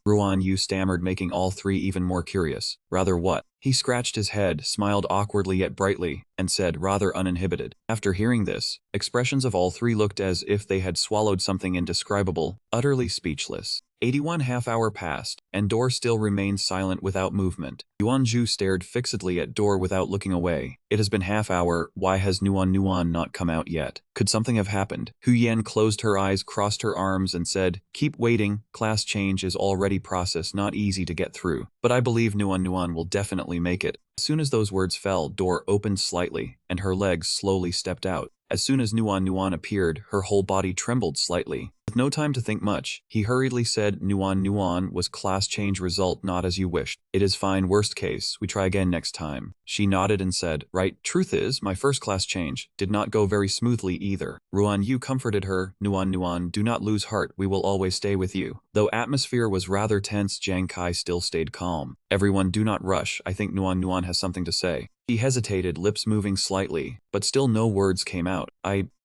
Ruan Yu stammered, making all 3 even more curious. Rather what? He scratched his head, smiled awkwardly yet brightly, and said, rather uninhibited. After hearing this, expressions of all 3 looked as if they had swallowed something indescribable, utterly speechless. 81 half-hour passed, and door still remained silent without movement. Yuanzhu stared fixedly at door without looking away. It has been half-hour, why has Nuan not come out yet? Could something have happened? Hu Yan closed her eyes, crossed her arms, and said, Keep waiting, class change is already processed, not easy to get through. But I believe Nuan will definitely make it. As soon as those words fell, door opened slightly, and her legs slowly stepped out. As soon as Nuan appeared, her whole body trembled slightly. With no time to think much, he hurriedly said, Nuan was class change result not as you wished. It is fine, worst case, we try again next time. She nodded and said, Right, truth is, my first class change did not go very smoothly either. Ruan Yu comforted her, Nuan, do not lose heart, we will always stay with you. Though atmosphere was rather tense, Jiang Kai still stayed calm. Everyone do not rush, I think Nuan has something to say. He hesitated, lips moving slightly, but still no words came out.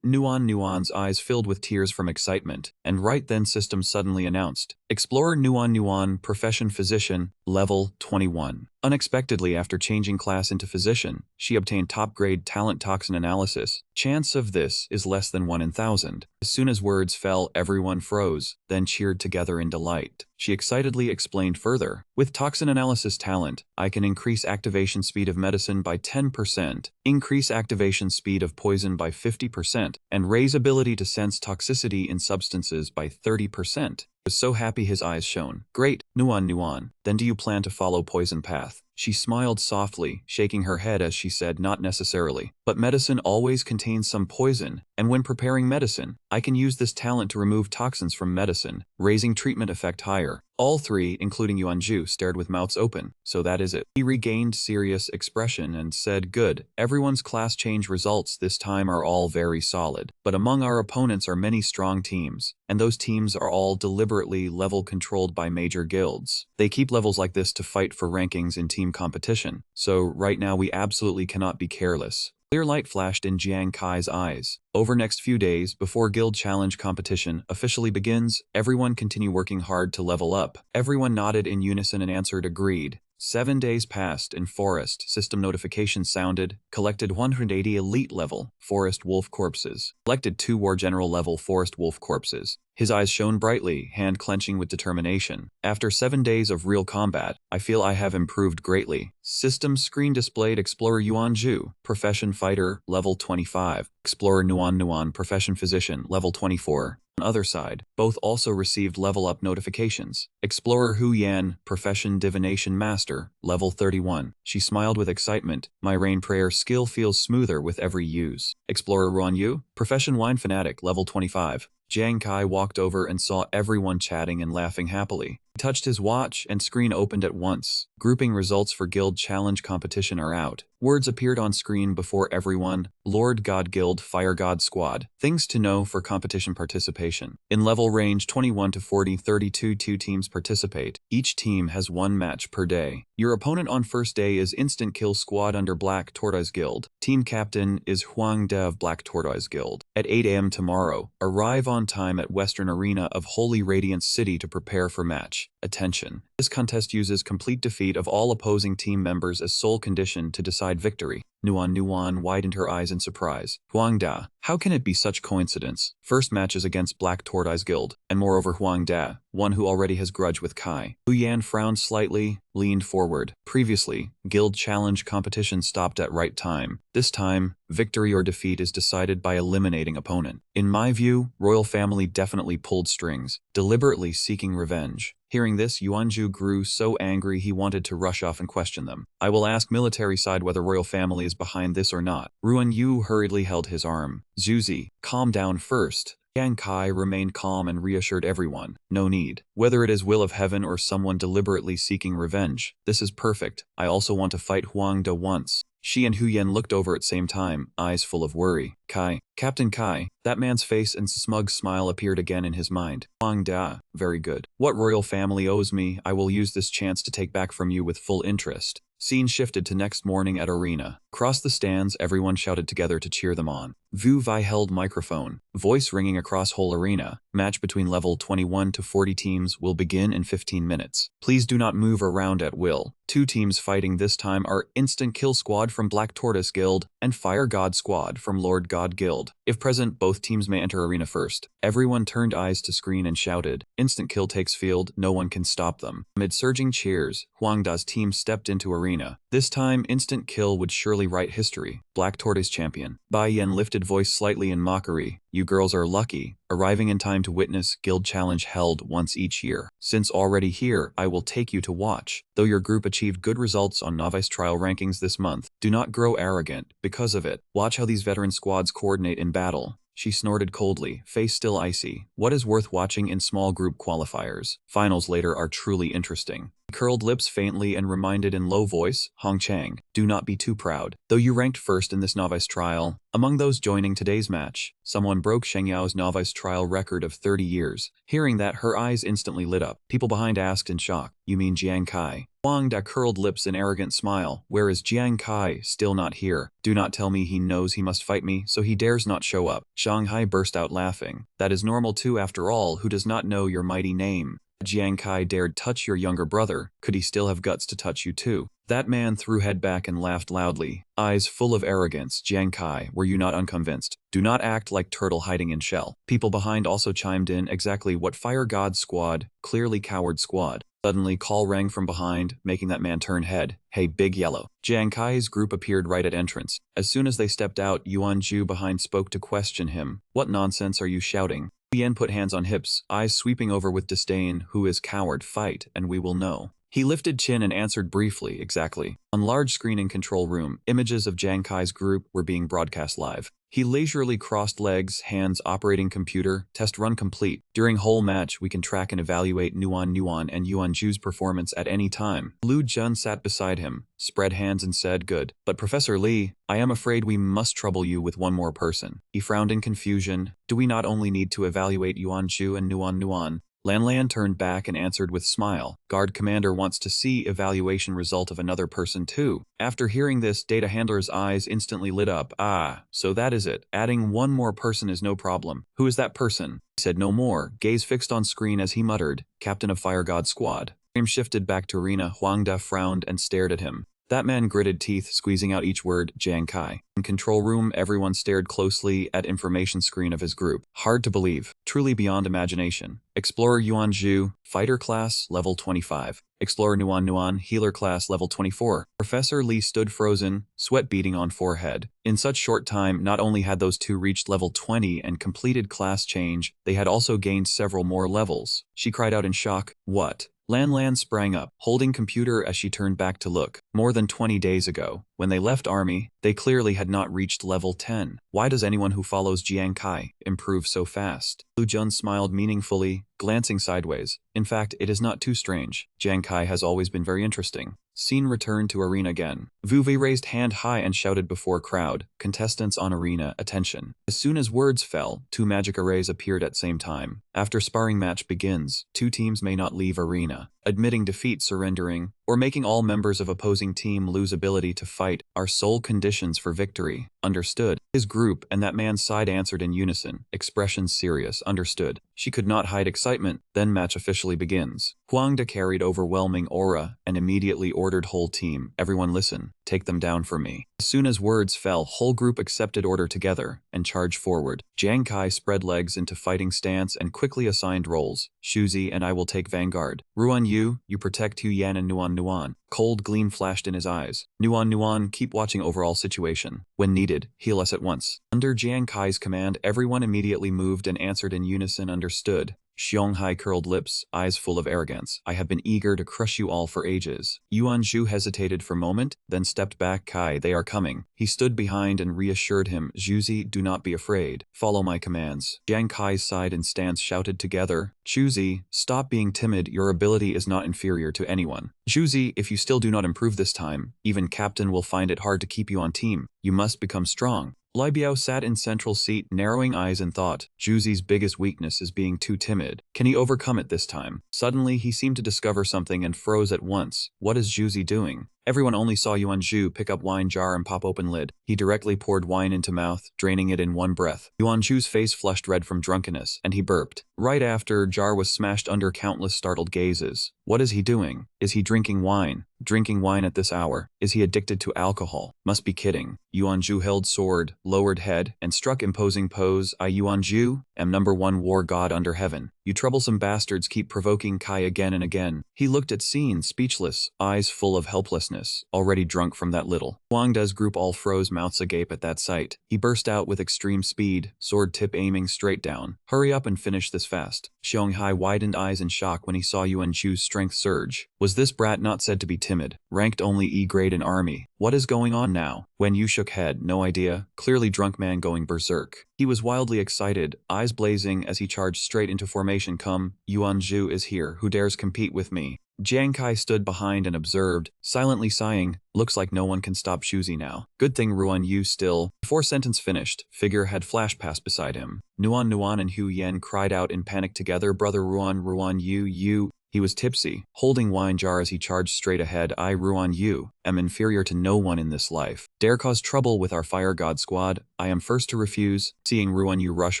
Nuan's eyes filled with tears from excitement, and right then system suddenly announced, Explorer Nuan, profession physician, level 21. Unexpectedly, after changing class into physician, she obtained top-grade talent toxin analysis. Chance of this is less than 1 in 1,000. As soon as words fell, everyone froze, then cheered together in delight. She excitedly explained further, with toxin analysis talent, I can increase activation speed of medicine by 10%, increase activation speed of poison by 50%, and raise ability to sense toxicity in substances by 30%. Was so happy his eyes shone. Great, Nuan, then do you plan to follow poison path? She smiled softly, shaking her head as she said, Not necessarily. But medicine always contains some poison, and when preparing medicine, I can use this talent to remove toxins from medicine, raising treatment effect higher. All 3, including Yuanzhu, stared with mouths open. So that is it. He regained serious expression and said, Good, everyone's class change results this time are all very solid. But among our opponents are many strong teams, and those teams are all deliberately level controlled by major guilds. They keep levels like this to fight for rankings in team competition. So right now we absolutely cannot be careless. Clear light flashed in Jiang Kai's eyes. Over next few days, before guild challenge competition officially begins, everyone continue working hard to level up. Everyone nodded in unison and answered agreed. 7 days passed in forest. System notification sounded. Collected 180 elite level forest wolf corpses. Collected 2 war general level forest wolf corpses. His eyes shone brightly, hand clenching with determination. After 7 days of real combat, I feel I have improved greatly. System screen displayed Explorer Yuanju, Profession Fighter, level 25. Explorer Nuan, Profession Physician, level 24. On other side, both also received level up notifications. Explorer Hu Yan, Profession Divination Master, level 31. She smiled with excitement. My rain prayer skill feels smoother with every use. Explorer Ruan Yu, Profession Wine Fanatic, level 25. Jiang Kai walked over and saw everyone chatting and laughing happily. He touched his watch and screen opened at once. Grouping results for Guild Challenge competition are out. Words appeared on screen before everyone. Lord God Guild Fire God Squad. Things to know for competition participation. In level range 21 to 40, 32 teams participate. Each team has 1 match per day. Your opponent on first day is Instant Kill Squad under Black Tortoise Guild. Team captain is Huang De of Black Tortoise Guild. At 8 AM tomorrow, arrive on time at Western Arena of Holy Radiance City to prepare for match. Attention. This contest uses complete defeat of all opposing team members as sole condition to decide victory. Nuan widened her eyes in surprise. Huang Da, how can it be such coincidence? First match is against Black Tortoise Guild, and moreover Huang Da, one who already has grudge with Kai. Hu Yan frowned slightly, leaned forward. Previously, Guild Challenge competition stopped at right time. This time, victory or defeat is decided by eliminating opponent. In my view, royal family definitely pulled strings, deliberately seeking revenge. Hearing this, Yuanju grew so angry he wanted to rush off and question them. I will ask military side whether royal family is behind this or not. Ruan Yu hurriedly held his arm. Zuzi, calm down first. Yang Kai remained calm and reassured everyone. No need. Whether it is will of heaven or someone deliberately seeking revenge, this is perfect. I also want to fight Huang De once. She and Hu Yan looked over at same time, eyes full of worry. Kai, Captain Kai, that man's face and smug smile appeared again in his mind. Huang Da, very good. What royal family owes me, I will use this chance to take back from you with full interest. Scene shifted to next morning at arena. Across the stands, everyone shouted together to cheer them on. Vu Vi held microphone, voice ringing across whole arena. Match between level 21 to 40 teams will begin in 15 minutes. Please do not move around at will. 2 teams fighting this time are Instant Kill Squad from Black Tortoise Guild and Fire God Squad from Lord God Guild. If present, both teams may enter arena first. Everyone turned eyes to screen and shouted. Instant Kill takes field, no one can stop them. Amid surging cheers, Huang Da's team stepped into arena. This time, Instant Kill would surely write history. Black Tortoise champion. Bai Yan lifted voice slightly in mockery. You girls are lucky, arriving in time to witness Guild Challenge held once each year. Since already here, I will take you to watch. Though your group achieved good results on novice trial rankings this month, do not grow arrogant because of it. Watch how these veteran squads coordinate in battle. She snorted coldly, face still icy. What is worth watching in small group qualifiers? Finals later are truly interesting. He curled lips faintly and reminded in low voice, Hong Chang, do not be too proud. Though you ranked first in this novice trial, among those joining today's match, someone broke Sheng Yao's novice trial record of 30 years. Hearing that, her eyes instantly lit up. People behind asked in shock, you mean Jiang Kai? Huang Da curled lips in arrogant smile. Where is Jiang Kai? Still not here. Do not tell me he knows he must fight me, so he dares not show up. Shanghai burst out laughing. That is normal too after all, who does not know your mighty name? Jiang Kai dared touch your younger brother, could he still have guts to touch you too? That man threw head back and laughed loudly, eyes full of arrogance. Jiang Kai, were you not unconvinced? Do not act like turtle hiding in shell. People behind also chimed in exactly what Fire God Squad, clearly coward squad. Suddenly call rang from behind, making that man turn head. Hey Big Yellow. Jiang Kai's group appeared right at entrance. As soon as they stepped out, Yuan Ju behind spoke to question him. What nonsense are you shouting? Yan put hands on hips, eyes sweeping over with disdain. Who is coward? Fight, and we will know. He lifted chin and answered briefly, exactly. On large screen in control room, images of Jiang Kai's group were being broadcast live. He leisurely crossed legs, hands operating computer, test run complete. During whole match, we can track and evaluate Nuan and Yuan Ju's performance at any time. Lu Jun sat beside him, spread hands and said, good. But Professor Lee, I am afraid we must trouble you with one more person. He frowned in confusion. Do we not only need to evaluate Yuan Ju and Nuan? Lan turned back and answered with smile. Guard commander wants to see evaluation result of another person too. After hearing this, data handler's eyes instantly lit up. Ah, so that is it. Adding one more person is no problem. Who is that person? He said no more, gaze fixed on screen as he muttered, Captain of Fire God Squad. Frame shifted back to arena. Huang Da frowned and stared at him. That man gritted teeth, squeezing out each word, Jiang Kai. In control room, everyone stared closely at information screen of his group. Hard to believe. Truly beyond imagination. Explorer Yuan Zhu, Fighter Class, Level 25. Explorer Nuan Nuan, Healer Class, Level 24. Professor Li stood frozen, sweat beading on forehead. In such short time, not only had those two reached Level 20 and completed class change, they had also gained several more levels. She cried out in shock, "What?" Lan Lan sprang up, holding computer as she turned back to look. More than 20 days ago, when they left army, they clearly had not reached level 10. Why does anyone who follows Jiang Kai improve so fast? Lu Jun smiled meaningfully, glancing sideways. In fact, it is not too strange. Jiang Kai has always been very interesting. Scene returned to arena again. Vu Wei raised hand high and shouted before crowd. Contestants on arena, attention. As soon as words fell, two magic arrays appeared at same time. After sparring match begins, two teams may not leave arena. Admitting defeat, surrendering, or making all members of opposing team lose ability to fight are sole conditions for victory. Understood. His group and that man's side answered in unison. Expressions serious. Understood. She could not hide excitement. Then match officially begins. Huang De carried overwhelming aura and immediately ordered whole team, everyone listen, take them down for me. As soon as words fell, whole group accepted order together and charged forward. Jiang Kai spread legs into fighting stance and quickly assigned roles. Shuzi and I will take vanguard. Ruan Yu, you protect Hu Yan and Nuan Nuan. Cold gleam flashed in his eyes. Nuan Nuan, keep watching overall situation. When needed, heal us at once. Under Jiang Kai's command, everyone immediately moved and answered in unison. Understood. Xiong curled lips, eyes full of arrogance. I have been eager to crush you all for ages. Yuan Zhu hesitated for a moment, then stepped back. Kai, they are coming. He stood behind and reassured him. Zhuzi, do not be afraid. Follow my commands. Jiang Kai's side and stance shouted together. Zhuzi, stop being timid. Your ability is not inferior to anyone. Zhuzi, if you still do not improve this time, even captain will find it hard to keep you on team. You must become strong. Lai Biao sat in central seat, narrowing eyes and thought. Zhuzi's biggest weakness is being too timid. Can he overcome it this time? Suddenly, he seemed to discover something and froze at once. What is Zhuzi doing? Everyone only saw Yuan Zhu pick up wine jar and pop open lid. He directly poured wine into mouth, draining it in one breath. Yuan Zhu's face flushed red from drunkenness, and he burped. Right after, jar was smashed under countless startled gazes. What is he doing? Is he drinking wine? Drinking wine at this hour? Is he addicted to alcohol? Must be kidding. Yuan Zhu held sword, lowered head, and struck imposing pose. I, Yuan Zhu, am #1 war god under heaven. You troublesome bastards keep provoking Kai again and again. He looked at Scene, speechless, eyes full of helplessness, already drunk from that little. Huang De's group all froze, mouths agape at that sight. He burst out with extreme speed, sword tip aiming straight down. Hurry up and finish this fast. Xiong widened eyes in shock when he saw Yuan Zhu's strength surge. Was this brat not said to be timid? Ranked only E grade in army. What is going on now? Wen Yu shook head, no idea. Clearly drunk man going berserk. He was wildly excited, eyes blazing as he charged straight into formation. Come, Yuan Zhu is here. Who dares compete with me? Jiang Kai stood behind and observed, silently sighing. Looks like no one can stop Shuzi now. Good thing Ruan Yu still. Before sentence finished, figure had flash passed beside him. Nuan Nuan and Hu Yan cried out in panic together. Brother Ruan Yu, you. He was tipsy, holding wine jar as he charged straight ahead. I, Ruan Yu, am inferior to no one in this life. Dare cause trouble with our fire god squad? I am first to refuse. Seeing Ruan Yu rush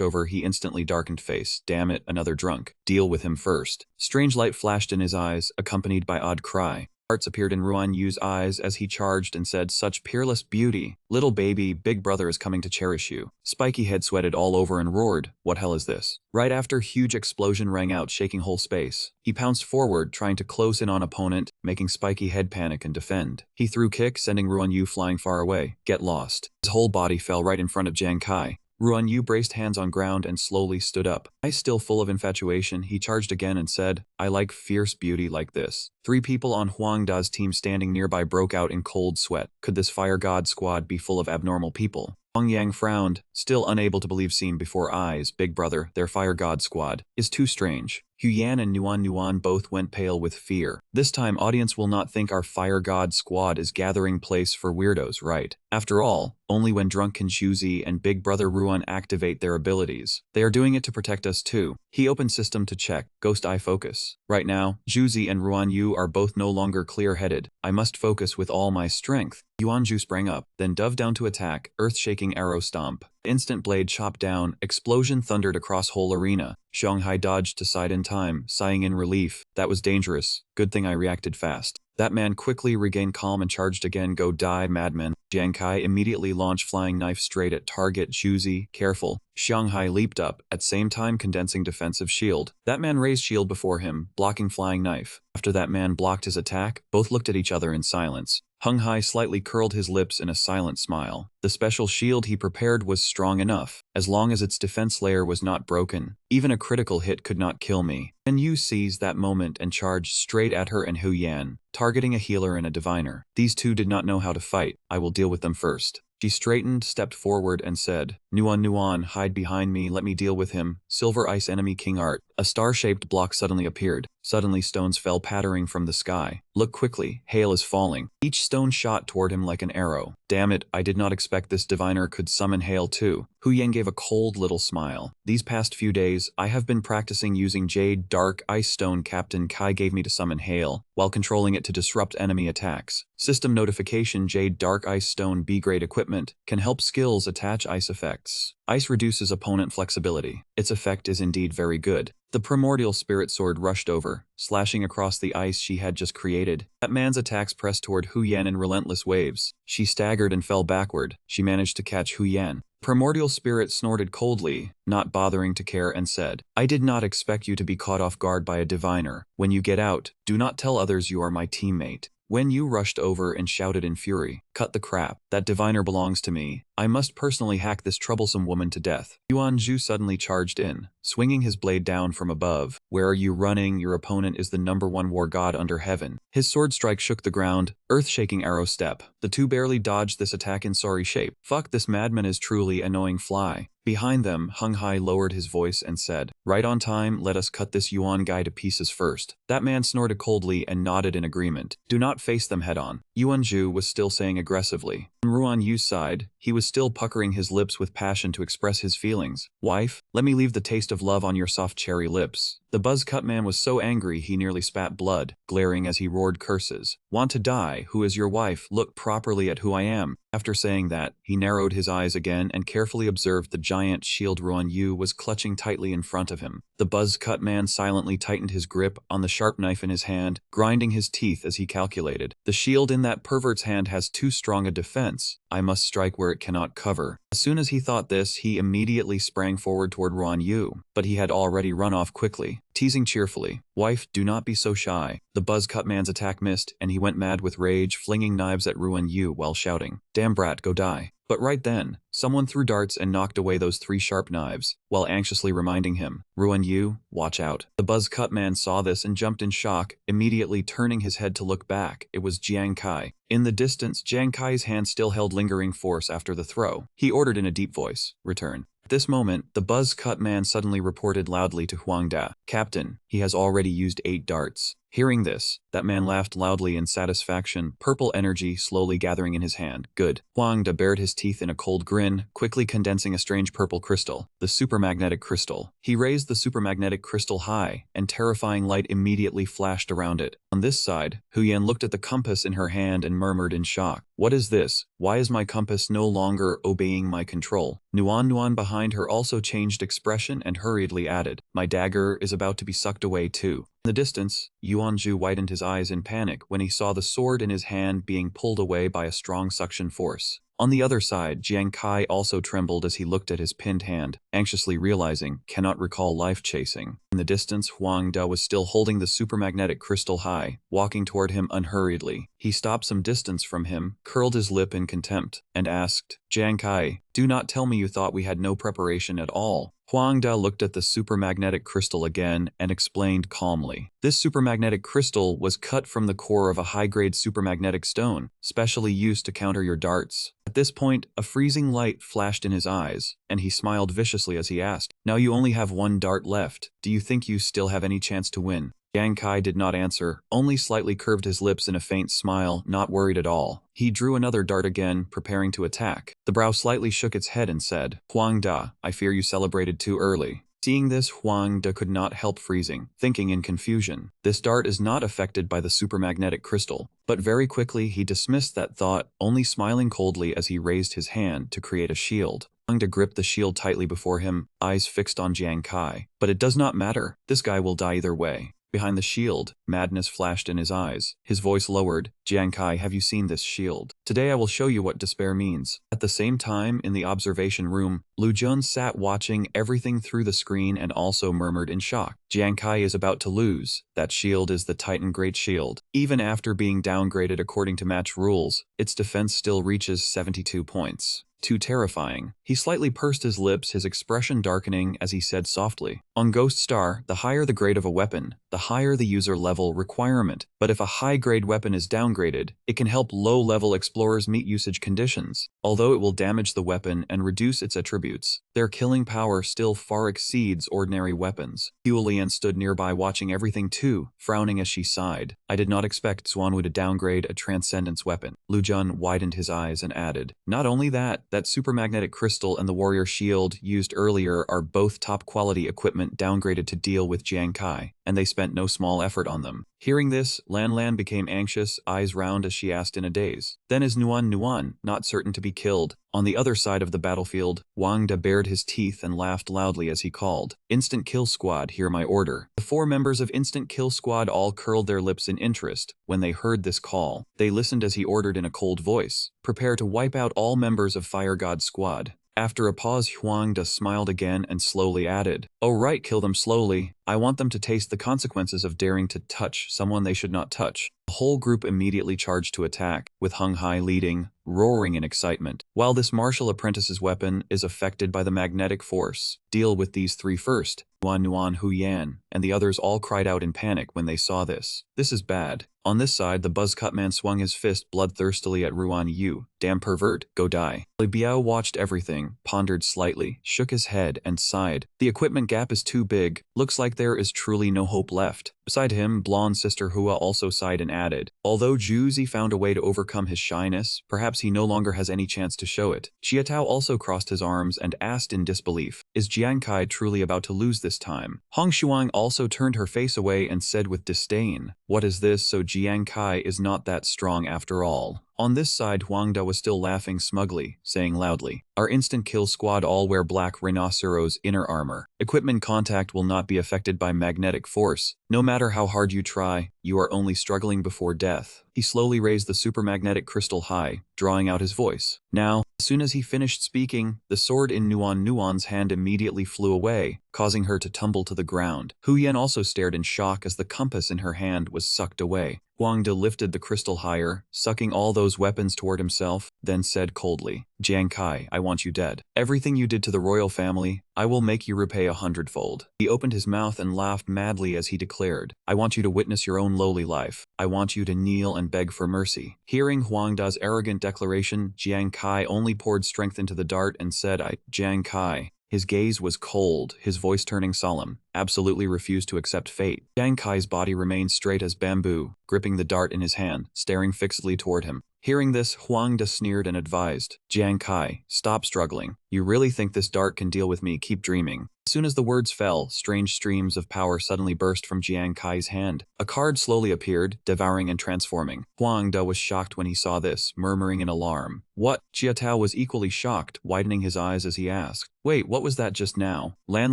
over, he instantly darkened face. Damn it, another drunk. Deal with him first. Strange light flashed in his eyes, accompanied by odd cry. Hearts appeared in Ruan Yu's eyes as he charged and said, such peerless beauty. Little baby, big brother is coming to cherish you. Spiky head sweated all over and roared, what hell is this? Right after, huge explosion rang out, shaking whole space. He pounced forward, trying to close in on opponent, making Spiky head panic and defend. He threw kick, sending Ruan Yu flying far away. Get lost. His whole body fell right in front of Jiang Kai. Ruan Yu braced hands on ground and slowly stood up. Eyes still full of infatuation, he charged again and said, I like fierce beauty like this. 3 people on Huang Da's team standing nearby broke out in cold sweat. Could this fire god squad be full of abnormal people? Huang Yang frowned, still unable to believe seen before eyes. Big brother, their fire god squad is too strange. Hu Yan and Nuan Nuan both went pale with fear. This time audience will not think our fire god squad is gathering place for weirdos, right? After all, only when drunk can Shuzi and Big Brother Ruan activate their abilities. They are doing it to protect us too. He opened system to check. Ghost eye focus. Right now, Shuzi and Ruan Yu are both no longer clear-headed. I must focus with all my strength. Yuan Zhu sprang up, then dove down to attack, earth-shaking arrow stomp. Instant blade chopped down, explosion thundered across whole arena. Shanghai dodged to side in time, sighing in relief. That was dangerous. Good thing I reacted fast. That man quickly regained calm and charged again. Go die, madman. Jiang Kai immediately launched flying knife straight at target. Juzi, careful. Shanghai leaped up, at same time condensing defensive shield. That man raised shield before him, blocking flying knife. After that man blocked his attack, both looked at each other in silence. Hung Hai slightly curled his lips in a silent smile. The special shield he prepared was strong enough, as long as its defense layer was not broken. Even a critical hit could not kill me. And Yu seized that moment and charged straight at her and Hu Yan, targeting a healer and a diviner. These two did not know how to fight. I will deal with them first. She straightened, stepped forward, and said, Nuan, hide behind me, let me deal with him. Silver Ice Enemy King Art. A star-shaped block suddenly appeared. Suddenly stones fell pattering from the sky. Look quickly, hail is falling. Each stone shot toward him like an arrow. Damn it, I did not expect this diviner could summon hail too. Hu Yan gave a cold little smile. These past few days, I have been practicing using Jade Dark Ice Stone Captain Kai gave me to summon hail, while controlling it to disrupt enemy attacks. System notification Jade Dark Ice Stone B-grade equipment can help skills attach ice effects. Ice reduces opponent flexibility. Its effect is indeed very good. The primordial spirit sword rushed over, slashing across the ice she had just created. That man's attacks pressed toward Hu Yan in relentless waves. She staggered and fell backward. She managed to catch Hu Yan. Primordial spirit snorted coldly, not bothering to care, and said, I did not expect you to be caught off guard by a diviner. When you get out, do not tell others you are my teammate. When Yu rushed over and shouted in fury, cut the crap, that diviner belongs to me. I must personally hack this troublesome woman to death. Yuan Zhu suddenly charged in, swinging his blade down from above. Where are you running? Your opponent is the #1 war god under heaven. His sword strike shook the ground, earth-shaking arrow step. The two barely dodged this attack in sorry shape. Fuck, this madman is truly annoying. Fly. Behind them, Hung Hai lowered his voice and said, right on time, let us cut this Yuan guy to pieces first. That man snorted coldly and nodded in agreement. Do not face them head-on. Yuan Zhu was still saying aggressively. On Ruan Yu's side, he was still puckering his lips with passion to express his feelings. Wife, let me leave the taste of love on your soft cherry lips. The buzz-cut man was so angry he nearly spat blood, glaring as he roared curses. Want to die? Who is your wife? Look properly at who I am. After saying that, he narrowed his eyes again and carefully observed the giant shield Ruan Yu was clutching tightly in front of him. The buzz-cut man silently tightened his grip on the sharp knife in his hand, grinding his teeth as he calculated. The shield in that pervert's hand has too strong a defense. I must strike where it cannot cover. As soon as he thought this, he immediately sprang forward toward Ruan Yu, but he had already run off quickly, teasing cheerfully, Wife, do not be so shy. The buzz-cut man's attack missed, and he went mad with rage, flinging knives at Ruan Yu while shouting, Damn brat, go die. But right then, someone threw darts and knocked away those 3 sharp knives, while anxiously reminding him, Ruan Yu, watch out. The buzz-cut man saw this and jumped in shock, immediately turning his head to look back. It was Jiang Kai. In the distance, Jiang Kai's hand still held lingering force after the throw. He ordered in a deep voice, return. At this moment, the buzz-cut man suddenly reported loudly to Huang Da, Captain, he has already used 8 darts. Hearing this, that man laughed loudly in satisfaction, purple energy slowly gathering in his hand. Good. Huang Da bared his teeth in a cold grin, quickly condensing a strange purple crystal, the supermagnetic crystal. He raised the supermagnetic crystal high, and terrifying light immediately flashed around it. On this side, Hu Yan looked at the compass in her hand and murmured in shock. What is this? Why is my compass no longer obeying my control? Nuan behind her also changed expression and hurriedly added, my dagger is about to be sucked away too. In the distance, Yuanzhu widened his eyes in panic when he saw the sword in his hand being pulled away by a strong suction force. On the other side, Jiang Kai also trembled as he looked at his pinned hand, anxiously realizing, cannot recall life chasing. In the distance, Huang Da was still holding the supermagnetic crystal high, walking toward him unhurriedly. He stopped some distance from him, curled his lip in contempt, and asked, Jiang Kai, do not tell me you thought we had no preparation at all. Huang Da looked at the supermagnetic crystal again and explained calmly. This supermagnetic crystal was cut from the core of a high-grade supermagnetic stone, specially used to counter your darts. At this point, a freezing light flashed in his eyes, and he smiled viciously as he asked, now you only have 1 dart left. Do you think you still have any chance to win? Jiang Kai did not answer, only slightly curved his lips in a faint smile, not worried at all. He drew another dart again, preparing to attack. The brow slightly shook its head and said, Huang Da, I fear you celebrated too early. Seeing this, Huang Da could not help freezing, thinking in confusion. This dart is not affected by the supermagnetic crystal. But very quickly he dismissed that thought, only smiling coldly as he raised his hand to create a shield. Huang Da gripped the shield tightly before him, eyes fixed on Jiang Kai. But it does not matter, this guy will die either way. Behind the shield, madness flashed in his eyes. His voice lowered. Jiang Kai, have you seen this shield? Today I will show you what despair means. At the same time, in the observation room, Lu Jun sat watching everything through the screen and also murmured in shock. Jiang Kai is about to lose. That shield is the Titan Great Shield. Even after being downgraded according to match rules, its defense still reaches 72 points. Too terrifying. He slightly pursed his lips, his expression darkening as he said softly, on Ghost Star, the higher the grade of a weapon, the higher the user level requirement. But if a high-grade weapon is downgraded, it can help low-level explorers meet usage conditions. Although it will damage the weapon and reduce its attributes, their killing power still far exceeds ordinary weapons. Huolian stood nearby watching everything too, frowning as she sighed. I did not expect Xuanwu to downgrade a transcendence weapon. Lu Jun widened his eyes and added, not only that supermagnetic crystal and the warrior shield used earlier are both top-quality equipment downgraded to deal with Jiang Kai, and they spent no small effort on them. Hearing this, Lan Lan became anxious, eyes round as she asked in a daze. Then is Nuan not certain to be killed? On the other side of the battlefield, Wang Da bared his teeth and laughed loudly as he called, Instant Kill Squad, hear my order. The 4 members of Instant Kill Squad all curled their lips in interest when they heard this call. They listened as he ordered in a cold voice, prepare to wipe out all members of Fire God Squad. After a pause, Huang Da smiled again and slowly added, oh right, kill them slowly. I want them to taste the consequences of daring to touch someone they should not touch. The whole group immediately charged to attack, with Hung Hai leading, roaring in excitement. While this martial apprentice's weapon is affected by the magnetic force, deal with these 3 first. Nuan, Hu Yan, and the others all cried out in panic when they saw this. This is bad. On this side, the buzzcut man swung his fist bloodthirstily at Ruan Yu. Damn pervert, go die. Li Biao watched everything, pondered slightly, shook his head, and sighed. The equipment gap is too big. Looks like there is truly no hope left. Beside him, blonde sister Hua also sighed and added, although Juzi found a way to overcome his shyness, perhaps he no longer has any chance to show it. Chiatao also crossed his arms and asked in disbelief, is Jiang Kai truly about to lose this time? Hong Shuang also turned her face away and said with disdain, what is this, so Jiang Kai is not that strong after all. On this side, Huang Da was still laughing smugly, saying loudly, our instant kill squad all wear black rhinoceros inner armor. Equipment contact will not be affected by magnetic force. No matter how hard you try, you are only struggling before death. He slowly raised the supermagnetic crystal high, drawing out his voice. Now, as soon as he finished speaking, the sword in Nuan's hand immediately flew away, causing her to tumble to the ground. Hu Yan also stared in shock as the compass in her hand was sucked away. Huang Da lifted the crystal higher, sucking all those weapons toward himself, then said coldly, Jiang Kai, I want you dead. Everything you did to the royal family, I will make you repay 100-fold. He opened his mouth and laughed madly as he declared, I want you to witness your own lowly life. I want you to kneel and beg for mercy. Hearing Huang Da's arrogant declaration, Jiang Kai only poured strength into the dart and said, Jiang Kai. His gaze was cold, his voice turning solemn, absolutely refused to accept fate. Jiang Kai's body remained straight as bamboo, gripping the dart in his hand, staring fixedly toward him. Hearing this, Huang Da sneered and advised, Jiang Kai, stop struggling. You really think this dart can deal with me? Keep dreaming. As soon as the words fell, strange streams of power suddenly burst from Jiang Kai's hand. A card slowly appeared, devouring and transforming. Huang Da was shocked when he saw this, murmuring in alarm. What? Chiatao was equally shocked, widening his eyes as he asked, wait, what was that just now? Lan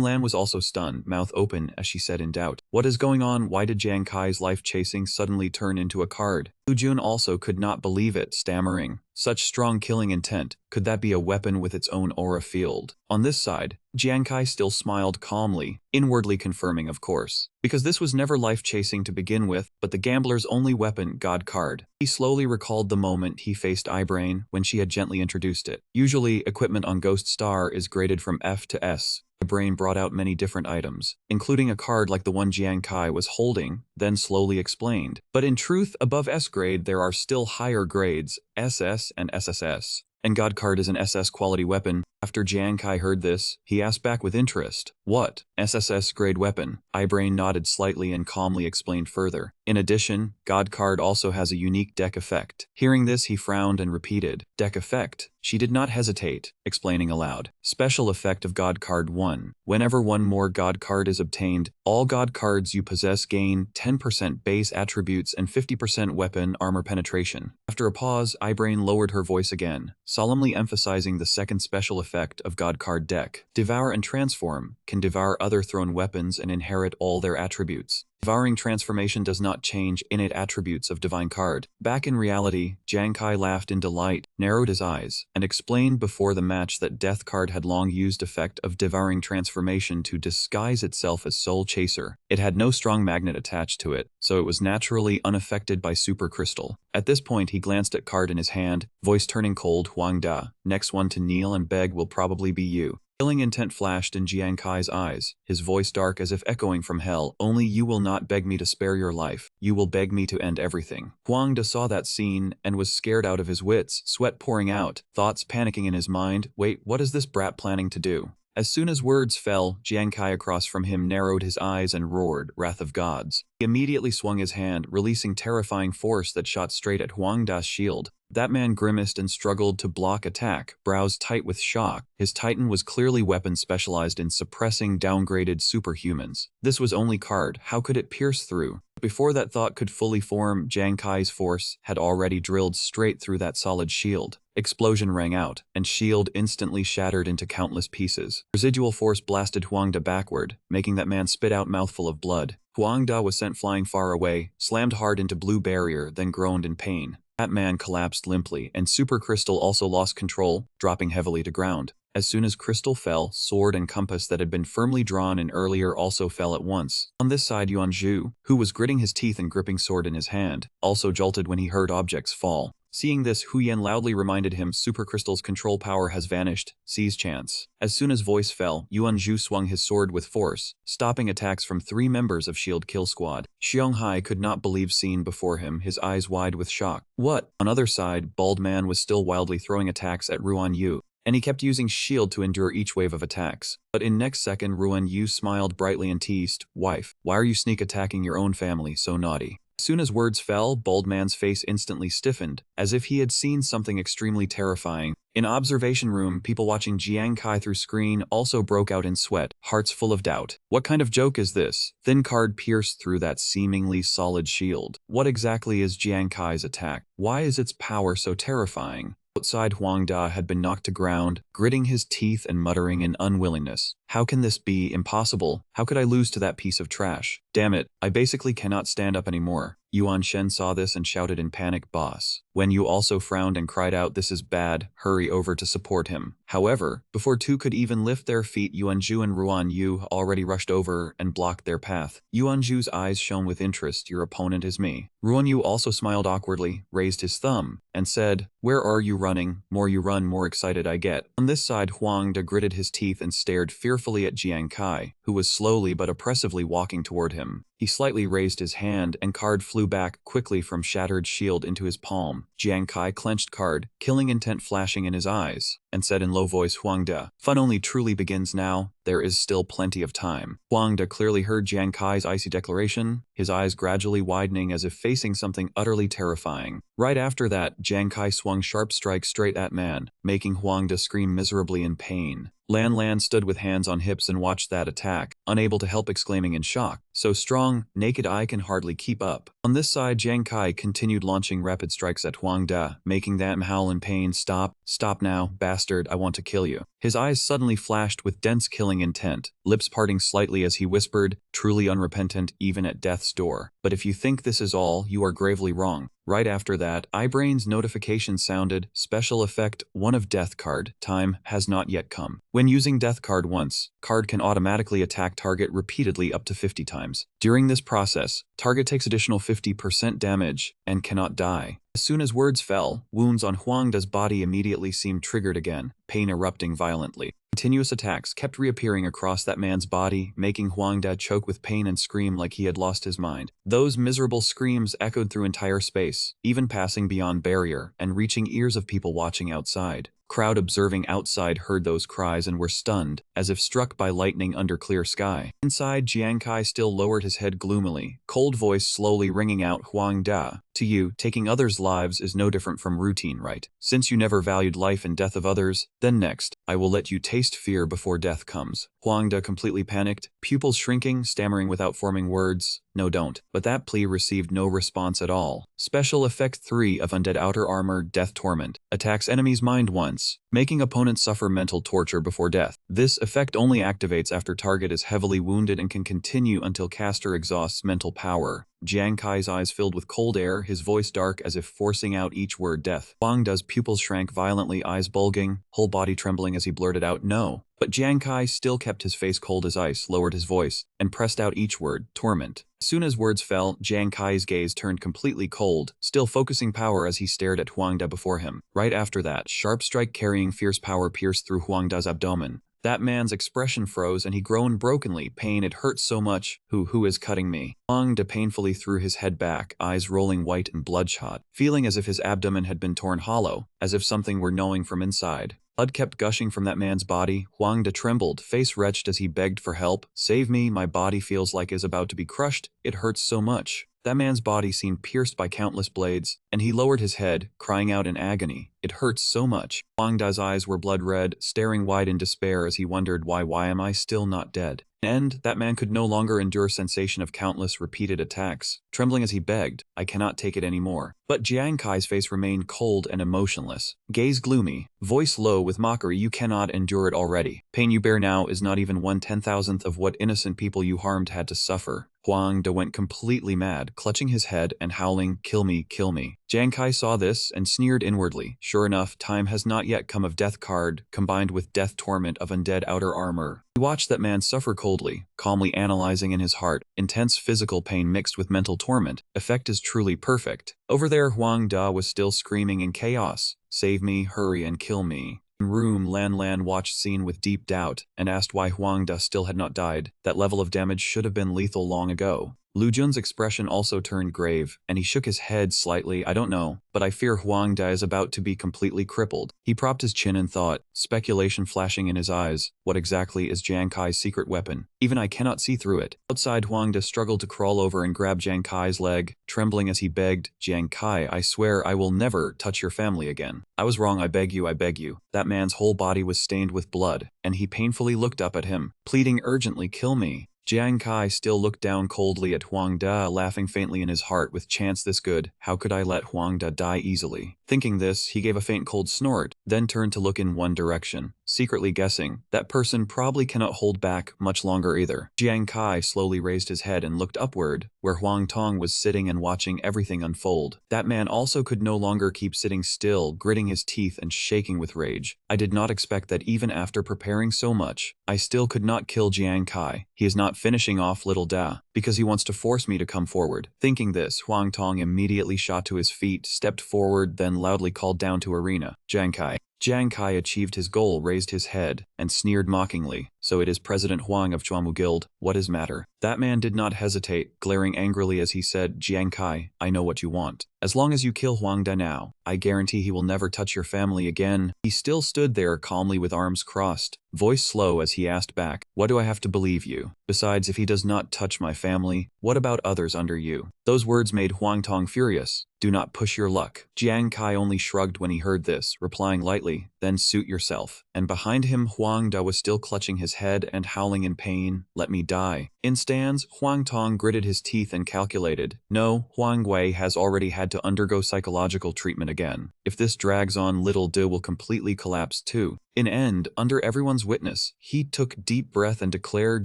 Lan was also stunned, mouth open as she said in doubt, what is going on? Why did Jiang Kai's life chasing suddenly turn into a card? Lu Jun also could not believe it, stammering, such strong killing intent, could that be a weapon with its own aura field? On this side, Jiang Kai still smiled calmly, inwardly confirming of course, because this was never life-chasing to begin with, but the gambler's only weapon, God card. He slowly recalled the moment he faced Eyebrain when she had gently introduced it. Usually, equipment on Ghost Star is graded from F to S. The brain brought out many different items, including a card like the one Jiang Kai was holding, then slowly explained. But in truth, above S grade there are still higher grades, SS and SSS. And God card is an SS quality weapon. After Jiang Kai heard this, he asked back with interest, what? SSS grade weapon? Eyebrain nodded slightly and calmly explained further. In addition, God card also has a unique deck effect. Hearing this, he frowned and repeated, deck effect? She did not hesitate, explaining aloud. Special effect of God card 1. Whenever one more God card is obtained, all God cards you possess gain 10% base attributes and 50% weapon armor penetration. After a pause, Eyebrain lowered her voice again, solemnly emphasizing the second special effect of God card deck. Devour and transform, can devour other thrown weapons and inherit all their attributes. Devouring transformation does not change innate attributes of divine card. Back in reality, Jiang Kai laughed in delight, narrowed his eyes, and explained before the match that death card had long used effect of devouring transformation to disguise itself as soul chaser. It had no strong magnet attached to it, so it was naturally unaffected by super crystal. At this point he glanced at card in his hand, voice turning cold. Huang Da, next one to kneel and beg will probably be you. Killing intent flashed in Jiang Kai's eyes, his voice dark as if echoing from hell. Only you will not beg me to spare your life. You will beg me to end everything. Huang Da saw that scene and was scared out of his wits, sweat pouring out, thoughts panicking in his mind. Wait, what is this brat planning to do? As soon as words fell, Jiang Kai across from him narrowed his eyes and roared, "Wrath of Gods." He immediately swung his hand, releasing terrifying force that shot straight at Huang Da's shield. That man grimaced and struggled to block attack, brows tight with shock. His titan was clearly weapon specialized in suppressing downgraded superhumans. This was only card, how could it pierce through? Before that thought could fully form, Jiang Kai's force had already drilled straight through that solid shield. Explosion rang out, and shield instantly shattered into countless pieces. Residual force blasted Huang Da backward, making that man spit out mouthful of blood. Huang Da was sent flying far away, slammed hard into blue barrier, then groaned in pain. That man collapsed limply, and Super Crystal also lost control, dropping heavily to ground. As soon as Crystal fell, sword and compass that had been firmly drawn in earlier also fell at once. On this side, Yuan Zhu, who was gritting his teeth and gripping sword in his hand, also jolted when he heard objects fall. Seeing this, Hu Yan loudly reminded him Super Crystal's control power has vanished, seize chance. As soon as voice fell, Yuan Zhu swung his sword with force, stopping attacks from 3 members of Shield Kill Squad. Xiong Hai could not believe seen before him, his eyes wide with shock. What? On other side, Bald Man was still wildly throwing attacks at Ruan Yu, and he kept using shield to endure each wave of attacks. But in next second, Ruan Yu smiled brightly and teased, "Wife, why are you sneak attacking your own family so naughty?" As soon as words fell, Bald Man's face instantly stiffened, as if he had seen something extremely terrifying. In observation room, people watching Jiang Kai through screen also broke out in sweat, hearts full of doubt. What kind of joke is this? Thin card pierced through that seemingly solid shield. What exactly is Jiang Kai's attack? Why is its power so terrifying? Outside, Huang Da had been knocked to ground, gritting his teeth and muttering in unwillingness. How can this be? Impossible. How could I lose to that piece of trash? Damn it, I basically cannot stand up anymore. Yuan Shen saw this and shouted in panic, "Boss." Wen Yu also frowned and cried out, "This is bad, hurry over to support him." However, before two could even lift their feet, Yuan Zhu and Ruan Yu already rushed over and blocked their path. Yuan Zhu's eyes shone with interest, "Your opponent is me." Ruan Yu also smiled awkwardly, raised his thumb, and said, "Where are you running? More you run, more excited I get." On this side, Huang Da gritted his teeth and stared fearfully at Jiang Kai, who was slowly but oppressively walking toward him. He slightly raised his hand, and card flew back quickly from shattered shield into his palm. Jiang Kai clenched card, killing intent flashing in his eyes, and said in low voice, "Huang Da, fun only truly begins now. There is still plenty of time." Huang Da clearly heard Jiang Kai's icy declaration, his eyes gradually widening as if facing something utterly terrifying. Right after that, Jiang Kai swung sharp strikes straight at man, making Huang Da scream miserably in pain. Lan Lan stood with hands on hips and watched that attack, unable to help exclaiming in shock. So strong, naked eye can hardly keep up. On this side, Jiang Kai continued launching rapid strikes at Huang Da, making them howl in pain. "Stop, stop now, bastard, I want to kill you." His eyes suddenly flashed with dense killing intent, lips parting slightly as he whispered, truly unrepentant even at death's door. "But if you think this is all, you are gravely wrong." Right after that, iBrain's notification sounded, special effect, 1 of death card, time has not yet come. When using death card once, card can automatically attack target repeatedly up to 50 times. During this process, target takes additional 50% damage and cannot die. As soon as words fell, wounds on Huang Da's body immediately seemed triggered again, pain erupting violently. Continuous attacks kept reappearing across that man's body, making Huang Da choke with pain and scream like he had lost his mind. Those miserable screams echoed through entire space, even passing beyond barrier and reaching ears of people watching outside. Crowd observing outside heard those cries and were stunned, as if struck by lightning under clear sky. Inside, Jiang Kai still lowered his head gloomily, cold voice slowly ringing out, "Huang Da, to you, taking others' lives is no different from routine, right? Since you never valued life and death of others, then next, I will let you taste fear before death comes. Huang Da completely panicked, pupils shrinking, stammering without forming words. No, don't. But that plea received no response at all. Special Effect 3 of Undead Outer Armor Death Torment. Attacks enemy's mind once, making opponents suffer mental torture before death. This effect only activates after target is heavily wounded and can continue until caster exhausts mental power. Jiang Kai's eyes filled with cold air, his voice dark as if forcing out each word death. Huang Da's pupils shrank violently, eyes bulging, whole body trembling as he blurted out no. But Jiang Kai still kept his face cold as ice, lowered his voice, and pressed out each word, torment. As soon as words fell, Jiang Kai's gaze turned completely cold, still focusing power as he stared at Huang Da before him. Right after that, sharp strike carrying fierce power pierced through Huang Da's abdomen. That man's expression froze and he groaned brokenly. Pain, it hurts so much. Who is cutting me? Huang Da painfully threw his head back, eyes rolling white and bloodshot, feeling as if his abdomen had been torn hollow, as if something were gnawing from inside. Blood kept gushing from that man's body. Huang Da trembled, face wretched as he begged for help. Save me, my body feels like is about to be crushed. It hurts so much. That man's body seemed pierced by countless blades, and he lowered his head, crying out in agony. It hurts so much. Huang Da's eyes were blood red, staring wide in despair as he wondered why am I still not dead? And that man could no longer endure sensation of countless repeated attacks. Trembling as he begged, I cannot take it anymore. But Jiang Kai's face remained cold and emotionless. Gaze gloomy, voice low with mockery, you cannot endure it already. Pain you bear now is not even 1/10,000th of what innocent people you harmed had to suffer. Huang Da went completely mad, clutching his head and howling, kill me, kill me. Jiang Kai saw this and sneered inwardly. Sure enough, time has not yet come of death card, combined with death torment of undead outer armor. He watched that man suffer coldly, calmly analyzing in his heart. Intense physical pain mixed with mental torment. Effect is truly perfect. Over there, Huang Da was still screaming in chaos. Save me, hurry and kill me. In room, Lan watched scene with deep doubt and asked why Huang Da still had not died. That level of damage should have been lethal long ago. Lu Jun's expression also turned grave, and he shook his head slightly. I don't know, but I fear Huang Da is about to be completely crippled. He propped his chin and thought, speculation flashing in his eyes. What exactly is Jiang Kai's secret weapon? Even I cannot see through it. Outside, Huang Da struggled to crawl over and grab Jiang Kai's leg, trembling as he begged, Jiang Kai, I swear I will never touch your family again. I was wrong, I beg you, I beg you. That man's whole body was stained with blood, and he painfully looked up at him, pleading urgently, kill me. Jiang Kai still looked down coldly at Huang Da, laughing faintly in his heart. With chance this good, how could I let Huang Da die easily? Thinking this, he gave a faint cold snort, then turned to look in one direction, secretly guessing, that person probably cannot hold back much longer either. Jiang Kai slowly raised his head and looked upward, where Huang Tong was sitting and watching everything unfold. That man also could no longer keep sitting still, gritting his teeth and shaking with rage. I did not expect that even after preparing so much, I still could not kill Jiang Kai. He is not finishing off little Da, because he wants to force me to come forward. Thinking this, Huang Tong immediately shot to his feet, stepped forward, then loudly called down to Arena, Jiang Kai. Jiang Kai achieved his goal, raised his head, and sneered mockingly. So it is President Huang of Chuamu Guild, what is matter? That man did not hesitate, glaring angrily as he said, Jiang Kai, I know what you want. As long as you kill Huang Da now, I guarantee he will never touch your family again. He still stood there calmly with arms crossed, voice slow as he asked back, what do I have to believe you? Besides, if he does not touch my family, what about others under you? Those words made Huang Tong furious. Do not push your luck. Jiang Kai only shrugged when he heard this, replying lightly, then suit yourself. And behind him, Huang Da was still clutching his head and howling in pain, let me die. In stands, Huang Tong gritted his teeth and calculated, no, Huang Wei has already had to undergo psychological treatment again. If this drags on, little De will completely collapse too. In end, under everyone's witness, he took deep breath and declared,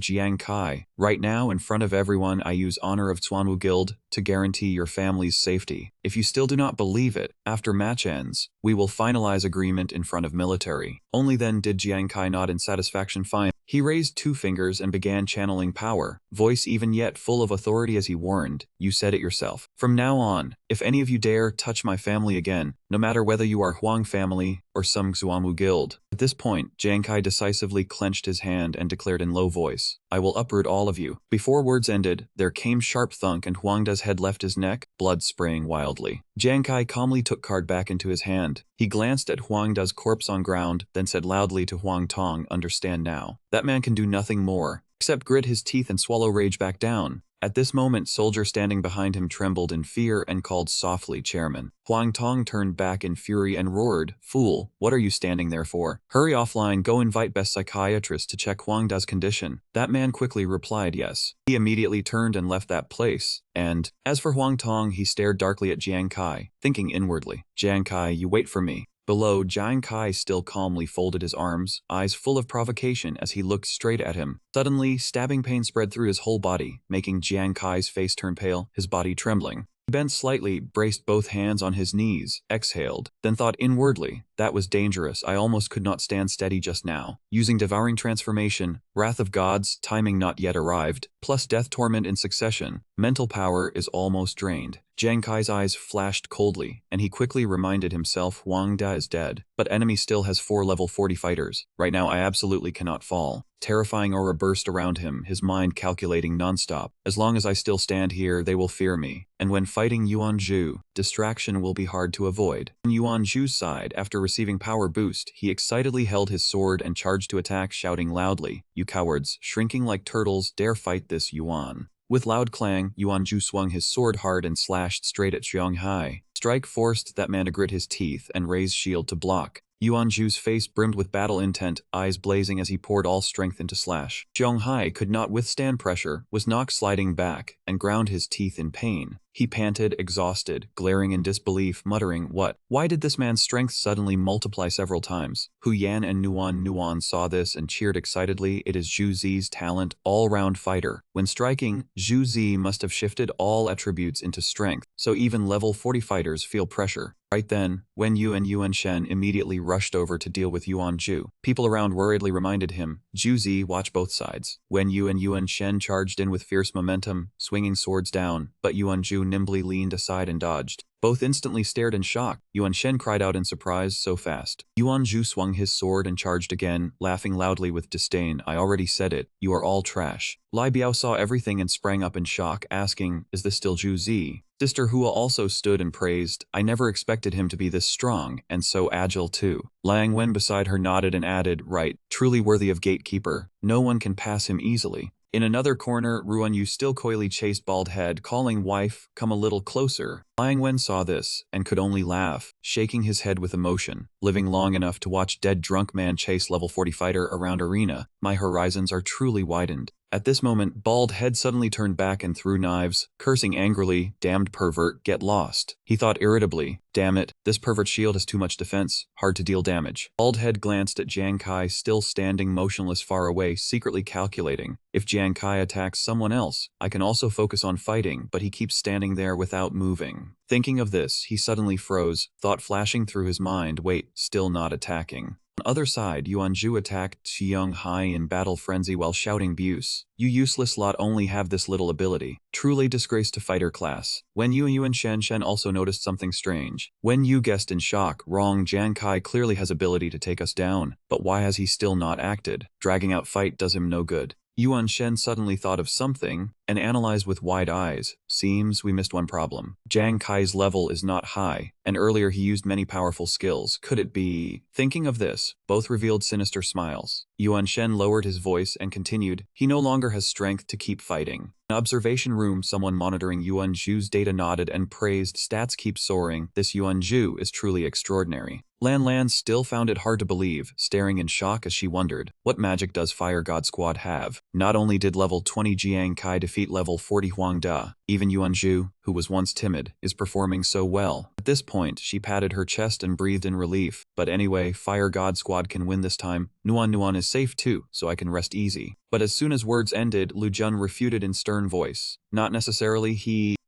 Jiang Kai, right now in front of everyone I use honor of Chuanwu Guild to guarantee your family's safety. If you still do not believe it, after match ends, we will finalize agreement in front of military. Only then did Jiang Kai nod in satisfaction. Fine. He raised two fingers and began channeling power, voice even yet full of authority as he warned, you said it yourself. From now on, if any of you dare touch my family again, no matter whether you are Huang family or some Xuanwu guild. At this point, Jiang Kai decisively clenched his hand and declared in low voice, I will uproot all of you. Before words ended, there came sharp thunk and Huang Da's head left his neck, blood spraying wildly. Jiang Kai calmly took card back into his hand. He glanced at Huang Da's corpse on ground, then said loudly to Huang Tong, understand now. That man can do nothing more, except grit his teeth and swallow rage back down. At this moment, soldier standing behind him trembled in fear and called softly, "Chairman." Huang Tong turned back in fury and roared, "Fool, what are you standing there for? Hurry offline, go invite best psychiatrist to check Huang Da's condition." That man quickly replied yes. He immediately turned and left that place. And, as for Huang Tong, he stared darkly at Jiang Kai, thinking inwardly, "Jiang Kai, you wait for me." Below, Jiang Kai still calmly folded his arms, eyes full of provocation as he looked straight at him. Suddenly, stabbing pain spread through his whole body, making Jiang Kai's face turn pale, his body trembling. He bent slightly, braced both hands on his knees, exhaled, then thought inwardly, "That was dangerous. I almost could not stand steady just now." Using devouring transformation, wrath of gods, timing not yet arrived, plus death torment in succession, mental power is almost drained. Jiang Kai's eyes flashed coldly, and he quickly reminded himself Huang Da is dead, but enemy still has 4 level 40 fighters. Right now I absolutely cannot fall. Terrifying aura burst around him, his mind calculating nonstop. As long as I still stand here, they will fear me. And when fighting Yuan Zhu, distraction will be hard to avoid. On Yuan Zhu's side, after receiving power boost, he excitedly held his sword and charged to attack, shouting loudly, "You cowards, shrinking like turtles, dare fight this Yuan." With loud clang, Yuan Zhu swung his sword hard and slashed straight at Xiong Hai. Strike forced that man to grit his teeth and raise shield to block. Yuan Zhu's face brimmed with battle intent, eyes blazing as he poured all strength into slash. Xiong Hai could not withstand pressure, was knocked sliding back, and ground his teeth in pain. He panted, exhausted, glaring in disbelief, muttering, "What? Why did this man's strength suddenly multiply several times?" Hu Yan and Nuan saw this and cheered excitedly. It is Zhu Zi's talent, all-round fighter. When striking, Zhu Zi must have shifted all attributes into strength, so even level 40 fighters feel pressure. Right then, Wen Yu and Yuan Shen immediately rushed over to deal with Yuan Zhu. People around worriedly reminded him, "Zhu Zi, watch both sides." Wen Yu and Yuan Shen charged in with fierce momentum, swinging swords down, but Yuan Zhu nimbly leaned aside and dodged. Both instantly stared in shock. Yuan Shen cried out in surprise, so fast. Yuan Zhu swung his sword and charged again, laughing loudly with disdain. "I already said it, you are all trash." Lai Biao saw everything and sprang up in shock, asking, "Is this still Zhu Zi?" Sister Hua also stood and praised, "I never expected him to be this strong, and so agile too." Liang Wen beside her nodded and added, "Right, truly worthy of gatekeeper. No one can pass him easily." In another corner, Ruan Yu still coyly chased Bald Head, calling, "Wife, come a little closer." Liang Wen saw this, and could only laugh, shaking his head with emotion. Living long enough to watch dead drunk man chase level 40 fighter around arena, my horizons are truly widened. At this moment, Bald Head suddenly turned back and threw knives, cursing angrily, "Damned pervert, get lost." He thought irritably, "Damn it, this pervert shield has too much defense, hard to deal damage." Bald Head glanced at Jiang Kai still standing motionless far away, secretly calculating, "If Jiang Kai attacks someone else, I can also focus on fighting, but he keeps standing there without moving." Thinking of this, he suddenly froze, thought flashing through his mind, "Wait, still not attacking." On the other side, Yuan Zhu attacked Xiong Hai in battle frenzy while shouting abuse. "You useless lot only have this little ability. Truly disgrace to fighter class." When Yu and Shen also noticed something strange. When Yu guessed in shock, "Wrong, Jiang Kai clearly has ability to take us down, but why has he still not acted? Dragging out fight does him no good." Yuan Shen suddenly thought of something, and analyzed with wide eyes. "Seems we missed one problem. Jiang Kai's level is not high, and earlier he used many powerful skills. Could it be?" Thinking of this, both revealed sinister smiles. Yuan Shen lowered his voice and continued, "He no longer has strength to keep fighting." In observation room, someone monitoring Yuan Zhu's data nodded and praised, "Stats keep soaring. This Yuan Zhu is truly extraordinary." Lan still found it hard to believe, staring in shock as she wondered, what magic does Fire God Squad have? Not only did level 20 Jiang Kai defeat level 40 Huang Da, even Yuan Zhu, who was once timid, is performing so well. At this point, she patted her chest and breathed in relief. But anyway, Fire God Squad can win this time. Nuan is safe too, so I can rest easy. But as soon as words ended, Lu Jun refuted in stern voice. Not necessarily.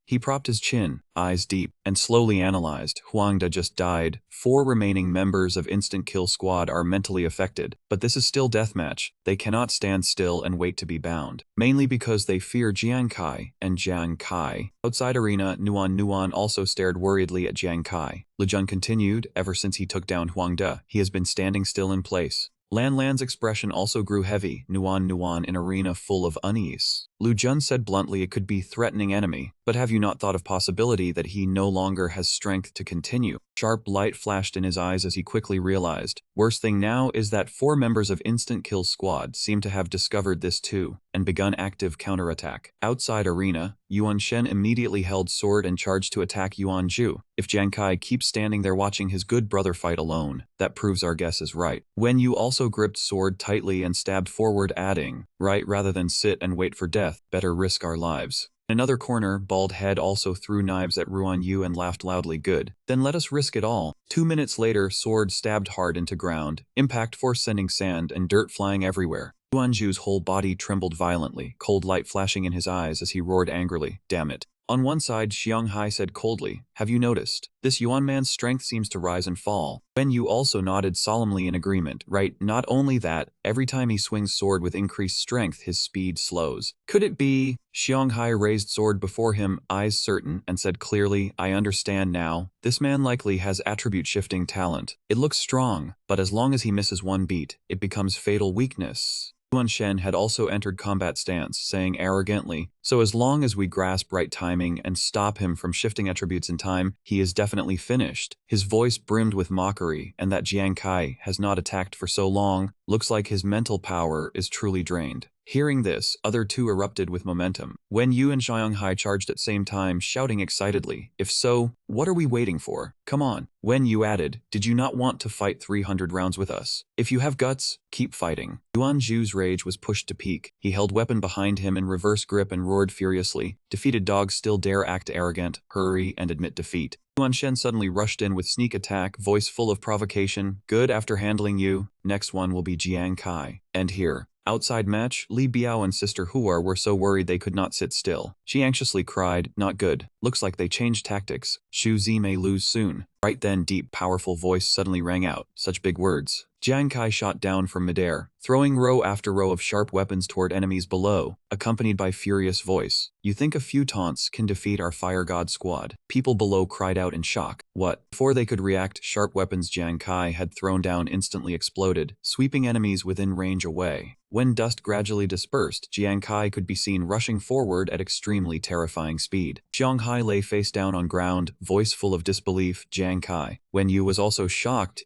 He propped his chin, eyes deep, and slowly analyzed. Huang Da just died. 4 remaining members of Instant Kill Squad are mentally affected, but this is still deathmatch. They cannot stand still and wait to be bound. Mainly because they fear Jiang Kai and Jiang Kai. Outside arena, Nuan also stared worriedly at Jiang Kai. Lu Jun continued, "Ever since he took down Huang Da, he has been standing still in place." Lan's expression also grew heavy, Nuan in arena full of unease. Lu Jun said bluntly, "It could be threatening enemy, but have you not thought of possibility that he no longer has strength to continue?" Sharp light flashed in his eyes as he quickly realized. Worst thing now is that 4 members of Instant Kill Squad seem to have discovered this too. and begun active counterattack. Outside arena, Yuan Shen immediately held sword and charged to attack Yuan Zhu. If Jiang Kai keeps standing there watching his good brother fight alone, that proves our guess is right. Wen Yu also gripped sword tightly and stabbed forward, adding, right, rather than sit and wait for death, better risk our lives. In another corner, Bald Head also threw knives at Ruan Yu and laughed loudly. Good. Then let us risk it all. 2 minutes later, sword stabbed hard into ground, impact force sending sand and dirt flying everywhere. Yuan Zhu's whole body trembled violently, cold light flashing in his eyes as he roared angrily, "Damn it." On one side, Xiang Hai said coldly, "Have you noticed? This Yuan man's strength seems to rise and fall." Wen Yu also nodded solemnly in agreement. Right, not only that, every time he swings sword with increased strength, his speed slows. Could it be? Xiang Hai raised sword before him, eyes certain, and said clearly, "I understand now. This man likely has attribute-shifting talent. It looks strong, but as long as he misses one beat, it becomes fatal weakness." Yuan Shen had also entered combat stance, saying arrogantly, "So as long as we grasp right timing and stop him from shifting attributes in time, he is definitely finished." His voice brimmed with mockery, and that Jiang Kai has not attacked for so long, looks like his mental power is truly drained. Hearing this, other two erupted with momentum. Wen Yu and Xiang Hai charged at same time, shouting excitedly, "If so, what are we waiting for? Come on." Wen Yu added, "Did you not want to fight 300 rounds with us? If you have guts, keep fighting." Yuan Zhu's rage was pushed to peak. He held weapon behind him in reverse grip and roared furiously. Defeated dogs still dare act arrogant, hurry, and admit defeat. Yuan Shen suddenly rushed in with sneak attack, voice full of provocation. "Good, after handling you, next one will be Jiang Kai. And here." Outside match, Li Biao and Sister Hua were so worried they could not sit still. She anxiously cried, "Not good. Looks like they changed tactics. Shu Zi may lose soon." Right then, deep, powerful voice suddenly rang out. Such big words. Jiang Kai shot down from midair, throwing row after row of sharp weapons toward enemies below, accompanied by furious voice. "You think a few taunts can defeat our Fire God squad?" People below cried out in shock. What? Before they could react, sharp weapons Jiang Kai had thrown down instantly exploded, sweeping enemies within range away. When dust gradually dispersed, Jiang Kai could be seen rushing forward at extremely terrifying speed. Xiang Hai lay face down on ground, voice full of disbelief. "Jiang Kai." Wen Yu was also shocked.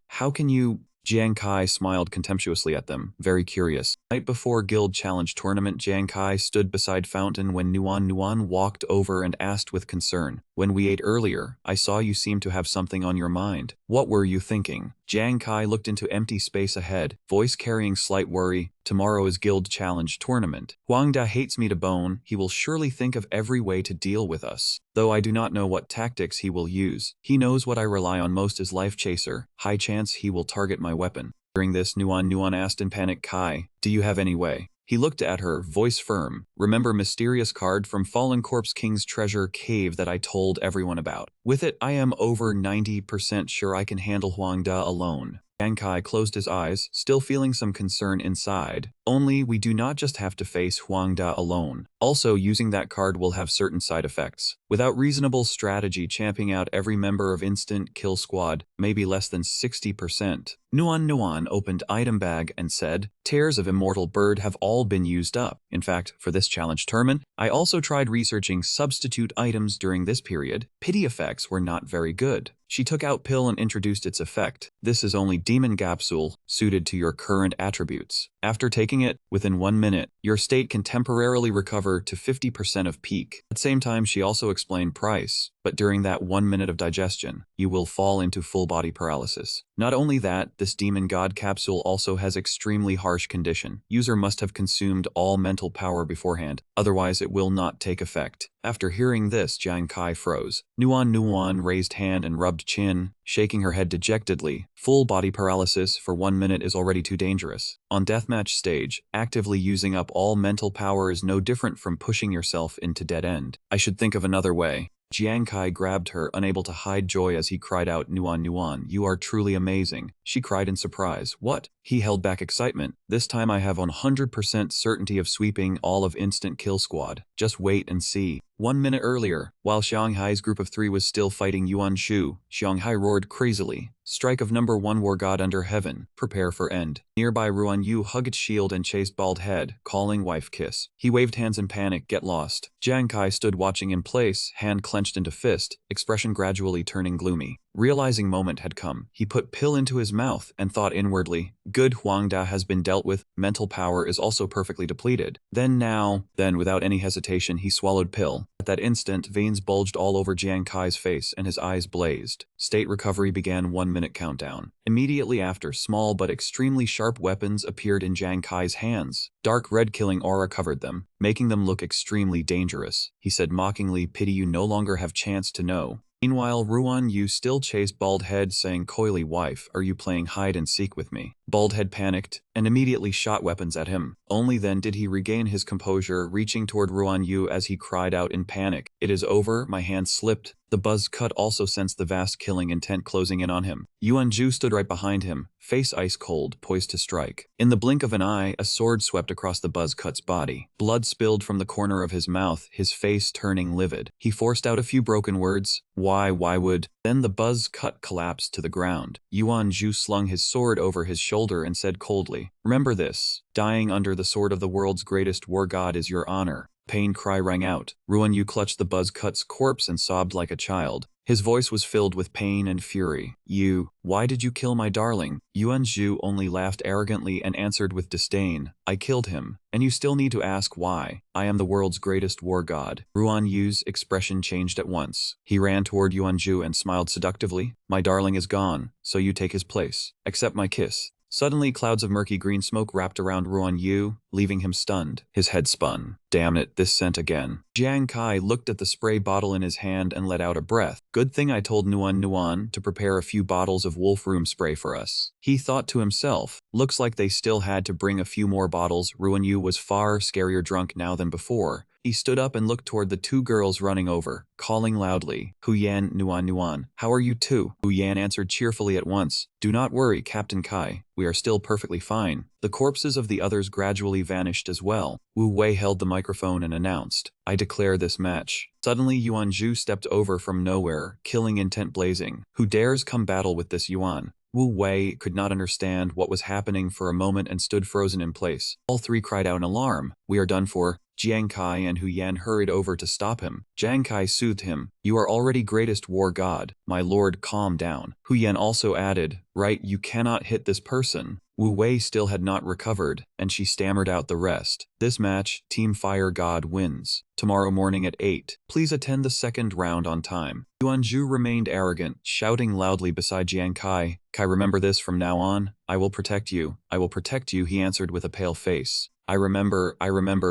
How can you?" Jiang Kai smiled contemptuously at them, very curious. Night before Guild Challenge tournament, Jiang Kai stood beside fountain when Nuan walked over and asked with concern, "When we ate earlier, I saw you seem to have something on your mind. What were you thinking?" Jiang Kai looked into empty space ahead, voice carrying slight worry. "Tomorrow is Guild Challenge tournament. Huang Da hates me to bone. He will surely think of every way to deal with us. Though I do not know what tactics he will use. He knows what I rely on most is Life Chaser. High chance he will target my weapon." During this, Nuan asked in panic, "Kai, do you have any way?" He looked at her, voice firm. "Remember mysterious card from Fallen Corpse King's treasure cave that I told everyone about? With it, I am over 90% sure I can handle Huang Da alone." Jiang Kai closed his eyes, still feeling some concern inside. "Only we do not just have to face Huang Da alone. Also, using that card will have certain side effects. Without reasonable strategy, champing out every member of Instant Kill Squad, maybe less than 60%. Nuan opened item bag and said, "Tears of Immortal Bird have all been used up. In fact, for this challenge tournament, I also tried researching substitute items during this period. Pity effects were not very good." She took out pill and introduced its effect. "This is only demon capsule, suited to your current attributes. After taking it, within 1 minute, your state can temporarily recover to 50% of peak." At the same time, she also explained price. But during that 1 minute of digestion, you will fall into full body paralysis. Not only that, this demon god capsule also has extremely harsh condition. User must have consumed all mental power beforehand, otherwise it will not take effect. After hearing this, Jiang Kai froze. Nuan raised hand and rubbed chin, shaking her head dejectedly. Full body paralysis for 1 minute is already too dangerous. On deathmatch stage, actively using up all mental power is no different from pushing yourself into dead end. I should think of another way. Jiang Kai grabbed her, unable to hide joy as he cried out, Nuan, you are truly amazing." She cried in surprise. "What?" He held back excitement. "This time I have 100% certainty of sweeping all of Instant Kill Squad. Just wait and see." 1 minute earlier, while Xianghai's group of 3 was still fighting Yuan Shu, Xianghai roared crazily, "Strike of number 1 war god under heaven, prepare for end." Nearby Ruan Yu hugged shield and chased Bald Head, calling wife kiss. He waved hands in panic, "Get lost." Jiang Kai stood watching in place, hand clenched into fist, expression gradually turning gloomy. Realizing moment had come, he put pill into his mouth and thought inwardly, good Huangda has been dealt with, mental power is also perfectly depleted. Then without any hesitation he swallowed pill. At that instant, veins bulged all over Jiang Kai's face and his eyes blazed. State recovery began 1-minute countdown. Immediately after, small but extremely sharp weapons appeared in Jiang Kai's hands. Dark red killing aura covered them, making them look extremely dangerous. He said mockingly, pity you no longer have chance to know. Meanwhile, Ruan Yu still chased Baldhead, saying coyly, wife, are you playing hide and seek with me? Baldhead panicked and immediately shot weapons at him. Only then did he regain his composure, reaching toward Ruan Yu as he cried out in panic, it is over, my hand slipped. The buzz cut also sensed the vast killing intent closing in on him. Yuan Ju stood right behind him, face ice cold, poised to strike. In the blink of an eye, a sword swept across the buzz cut's body. Blood spilled from the corner of his mouth, his face turning livid. He forced out a few broken words. Why would? Then the buzz cut collapsed to the ground. Yuan Ju slung his sword over his shoulder and said coldly, remember this, dying under the sword of the world's greatest war god is your honor. Pain cry rang out. Ruan Yu clutched the buzz cut's corpse and sobbed like a child. His voice was filled with pain and fury. Why did you kill my darling? Yuan Zhu only laughed arrogantly and answered with disdain, I killed him, and you still need to ask why. I am the world's greatest war god. Ruan Yu's expression changed at once. He ran toward Yuan Zhu and smiled seductively. My darling is gone, so you take his place. Accept my kiss. Suddenly, clouds of murky green smoke wrapped around Ruan Yu, leaving him stunned. His head spun. Damn it, this scent again. Jiang Kai looked at the spray bottle in his hand and let out a breath. Good thing I told Nuan to prepare a few bottles of wolf room spray for us. He thought to himself, looks like they still had to bring a few more bottles. Ruan Yu was far scarier drunk now than before. He stood up and looked toward the two girls running over, calling loudly, Hu Yan, Nuan, how are you two? Hu Yan answered cheerfully at once, do not worry, Captain Kai, we are still perfectly fine. The corpses of the others gradually vanished as well. Wu Wei held the microphone and announced, I declare this match. Suddenly Yuan Zhu stepped over from nowhere, killing intent blazing. Who dares come battle with this Yuan? Wu Wei could not understand what was happening for a moment and stood frozen in place. All three cried out in alarm, we are done for. Jiang Kai and Hu Yan hurried over to stop him. Jiang Kai soothed him. You are already greatest war god. My lord, calm down. Hu Yan also added, right, you cannot hit this person. Wu Wei still had not recovered, and she stammered out the rest. This match, Team Fire God wins. Tomorrow morning at 8. Please attend the second round on time. Yuan Zhu remained arrogant, shouting loudly beside Jiang Kai. Kai, remember this from now on. I will protect you. I will protect you, he answered with a pale face. I remember.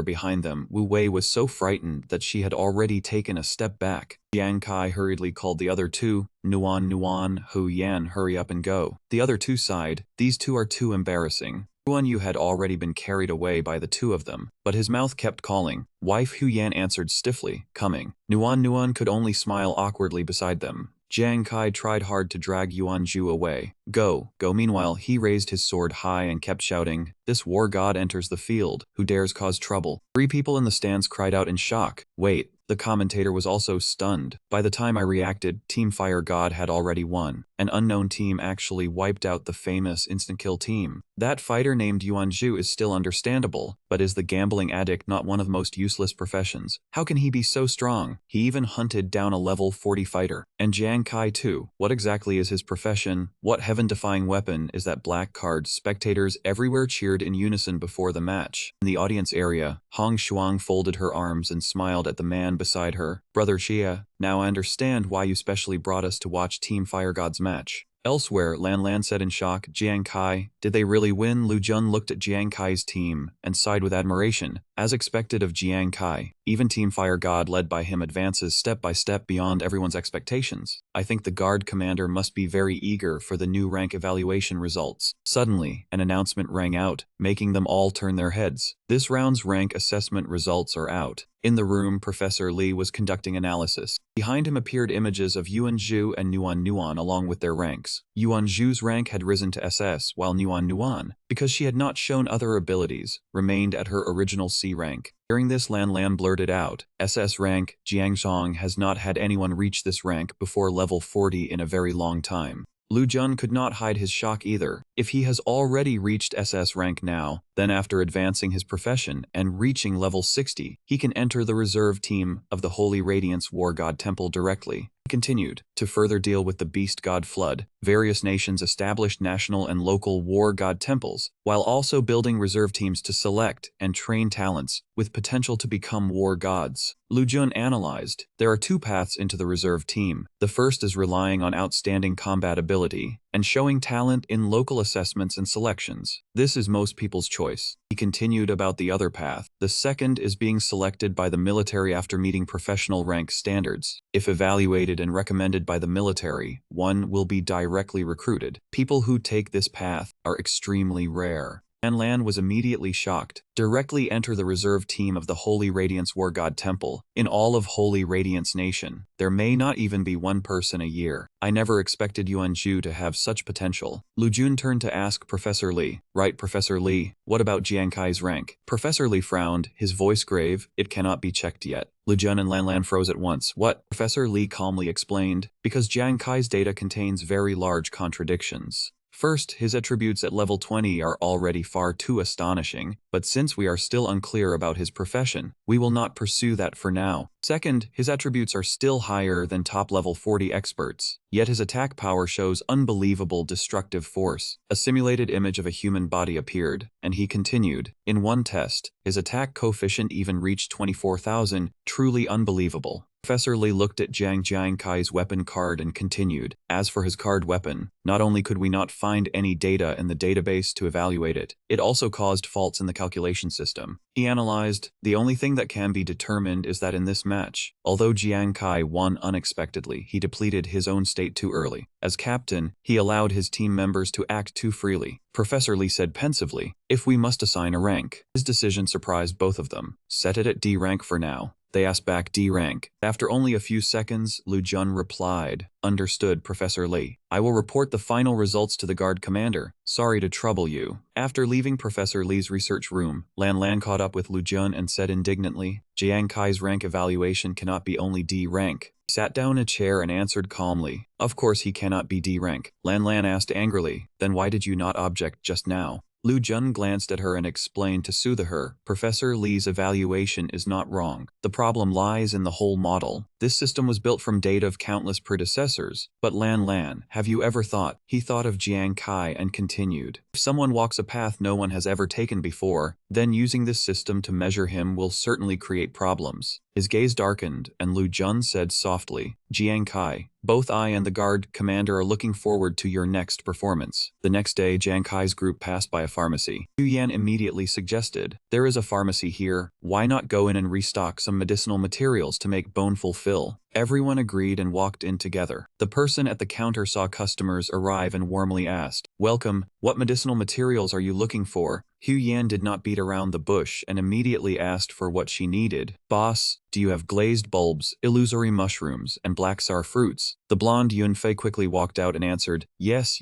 Behind them, Wu Wei was so frightened that she had already taken a step back. Jiang Kai hurriedly called the other two, Nuan, Hu Yan, hurry up and go. The other two sighed, these two are too embarrassing. Ruan Yu had already been carried away by the two of them, but his mouth kept calling. Wife Hu Yan answered stiffly, coming. Nuan could only smile awkwardly beside them. Jiang Kai tried hard to drag Yuan Zhu away. Go. Meanwhile, he raised his sword high and kept shouting, this war god enters the field. Who dares cause trouble? 3 people in the stands cried out in shock. Wait. The commentator was also stunned. By the time I reacted, Team Fire God had already won. An unknown team actually wiped out the famous instant kill team. That fighter named Yuan Zhu is still understandable, but is the gambling addict not one of the most useless professions? How can he be so strong? He even hunted down a level 40 fighter. And Jiang Kai too. What exactly is his profession? What heaven-defying weapon is that black card? Spectators everywhere cheered in unison before the match. In the audience area, Hong Shuang folded her arms and smiled at the man beside her. Brother Xia, now I understand why you specially brought us to watch Team Fire God's match. Elsewhere, Lan said in shock, Jiang Kai, did they really win? Lu Jun looked at Jiang Kai's team and sighed with admiration. As expected of Jiang Kai, even Team Fire God led by him advances step by step beyond everyone's expectations. I think the guard commander must be very eager for the new rank evaluation results. Suddenly, an announcement rang out, making them all turn their heads. This round's rank assessment results are out. In the room, Professor Li was conducting analysis. Behind him appeared images of Yuan Zhu and Nuan along with their ranks. Yuan Zhu's rank had risen to SS, while Nuan, because she had not shown other abilities, remained at her original C rank. During this, Lan blurted out, SS rank, Jiangzhong has not had anyone reach this rank before level 40 in a very long time. Lu Jun could not hide his shock either. If he has already reached SS rank now, then after advancing his profession and reaching level 60, he can enter the reserve team of the Holy Radiance War God Temple directly. Continued, to further deal with the beast god flood, various nations established national and local war god temples, while also building reserve teams to select and train talents with potential to become war gods. Lu Jun analyzed, there are two paths into the reserve team. The first is relying on outstanding combat ability and showing talent in local assessments and selections. This is most people's choice. He continued about the other path. The second is being selected by the military after meeting professional rank standards. If evaluated and recommended by the military, one will be directly recruited. People who take this path are extremely rare. Lan was immediately shocked. Directly enter the reserve team of the Holy Radiance War God Temple. In all of Holy Radiance Nation, there may not even be one person a year. I never expected Yuan Zhu to have such potential. Lu Jun turned to ask Professor Li. Right, Professor Li, what about Jiang Kai's rank? Professor Li frowned, his voice grave. It cannot be checked yet. Lu Jun and Lan froze at once. What? Professor Li calmly explained, because Jiang Kai's data contains very large contradictions. First, his attributes at level 20 are already far too astonishing, but since we are still unclear about his profession, we will not pursue that for now. Second, his attributes are still higher than top level 40 experts, yet his attack power shows unbelievable destructive force. A simulated image of a human body appeared, and he continued, in one test, his attack coefficient even reached 24,000, truly unbelievable. Professor Li looked at Jiang Kai's weapon card and continued, as for his card weapon, not only could we not find any data in the database to evaluate it, it also caused faults in the calculation system. He analyzed, the only thing that can be determined is that in this match, although Jiang Kai won unexpectedly, he depleted his own state too early. As captain, he allowed his team members to act too freely. Professor Li said pensively, if we must assign a rank. His decision surprised both of them. Set it at D rank for now. They asked back D rank. After only a few seconds, Lu Jun replied, understood, Professor Li. I will report the final results to the guard commander. Sorry to trouble you. After leaving Professor Li's research room, Lan caught up with Lu Jun and said indignantly, Jiang Kai's rank evaluation cannot be only D rank. He sat down in a chair and answered calmly, of course he cannot be D rank. Lan asked angrily, then why did you not object just now? Lu Jun glanced at her and explained to soothe her, Professor Li's evaluation is not wrong. The problem lies in the whole model. This system was built from data of countless predecessors. But Lan, have you ever thought? He thought of Jiang Kai and continued. If someone walks a path no one has ever taken before, then using this system to measure him will certainly create problems. His gaze darkened, and Lu Jun said softly, Jiang Kai, both I and the guard commander are looking forward to your next performance. The next day, Jiang Kai's group passed by a pharmacy. Yu Yan immediately suggested, there is a pharmacy here, why not go in and restock some medicinal materials to make bone fulfill? Everyone agreed and walked in together. The person at the counter saw customers arrive and warmly asked, welcome, what medicinal materials are you looking for? Hu Yan did not beat around the bush and immediately asked for what she needed. Boss, do you have glazed bulbs, illusory mushrooms, and black sar fruits? The blonde Yunfei quickly walked out and answered, yes.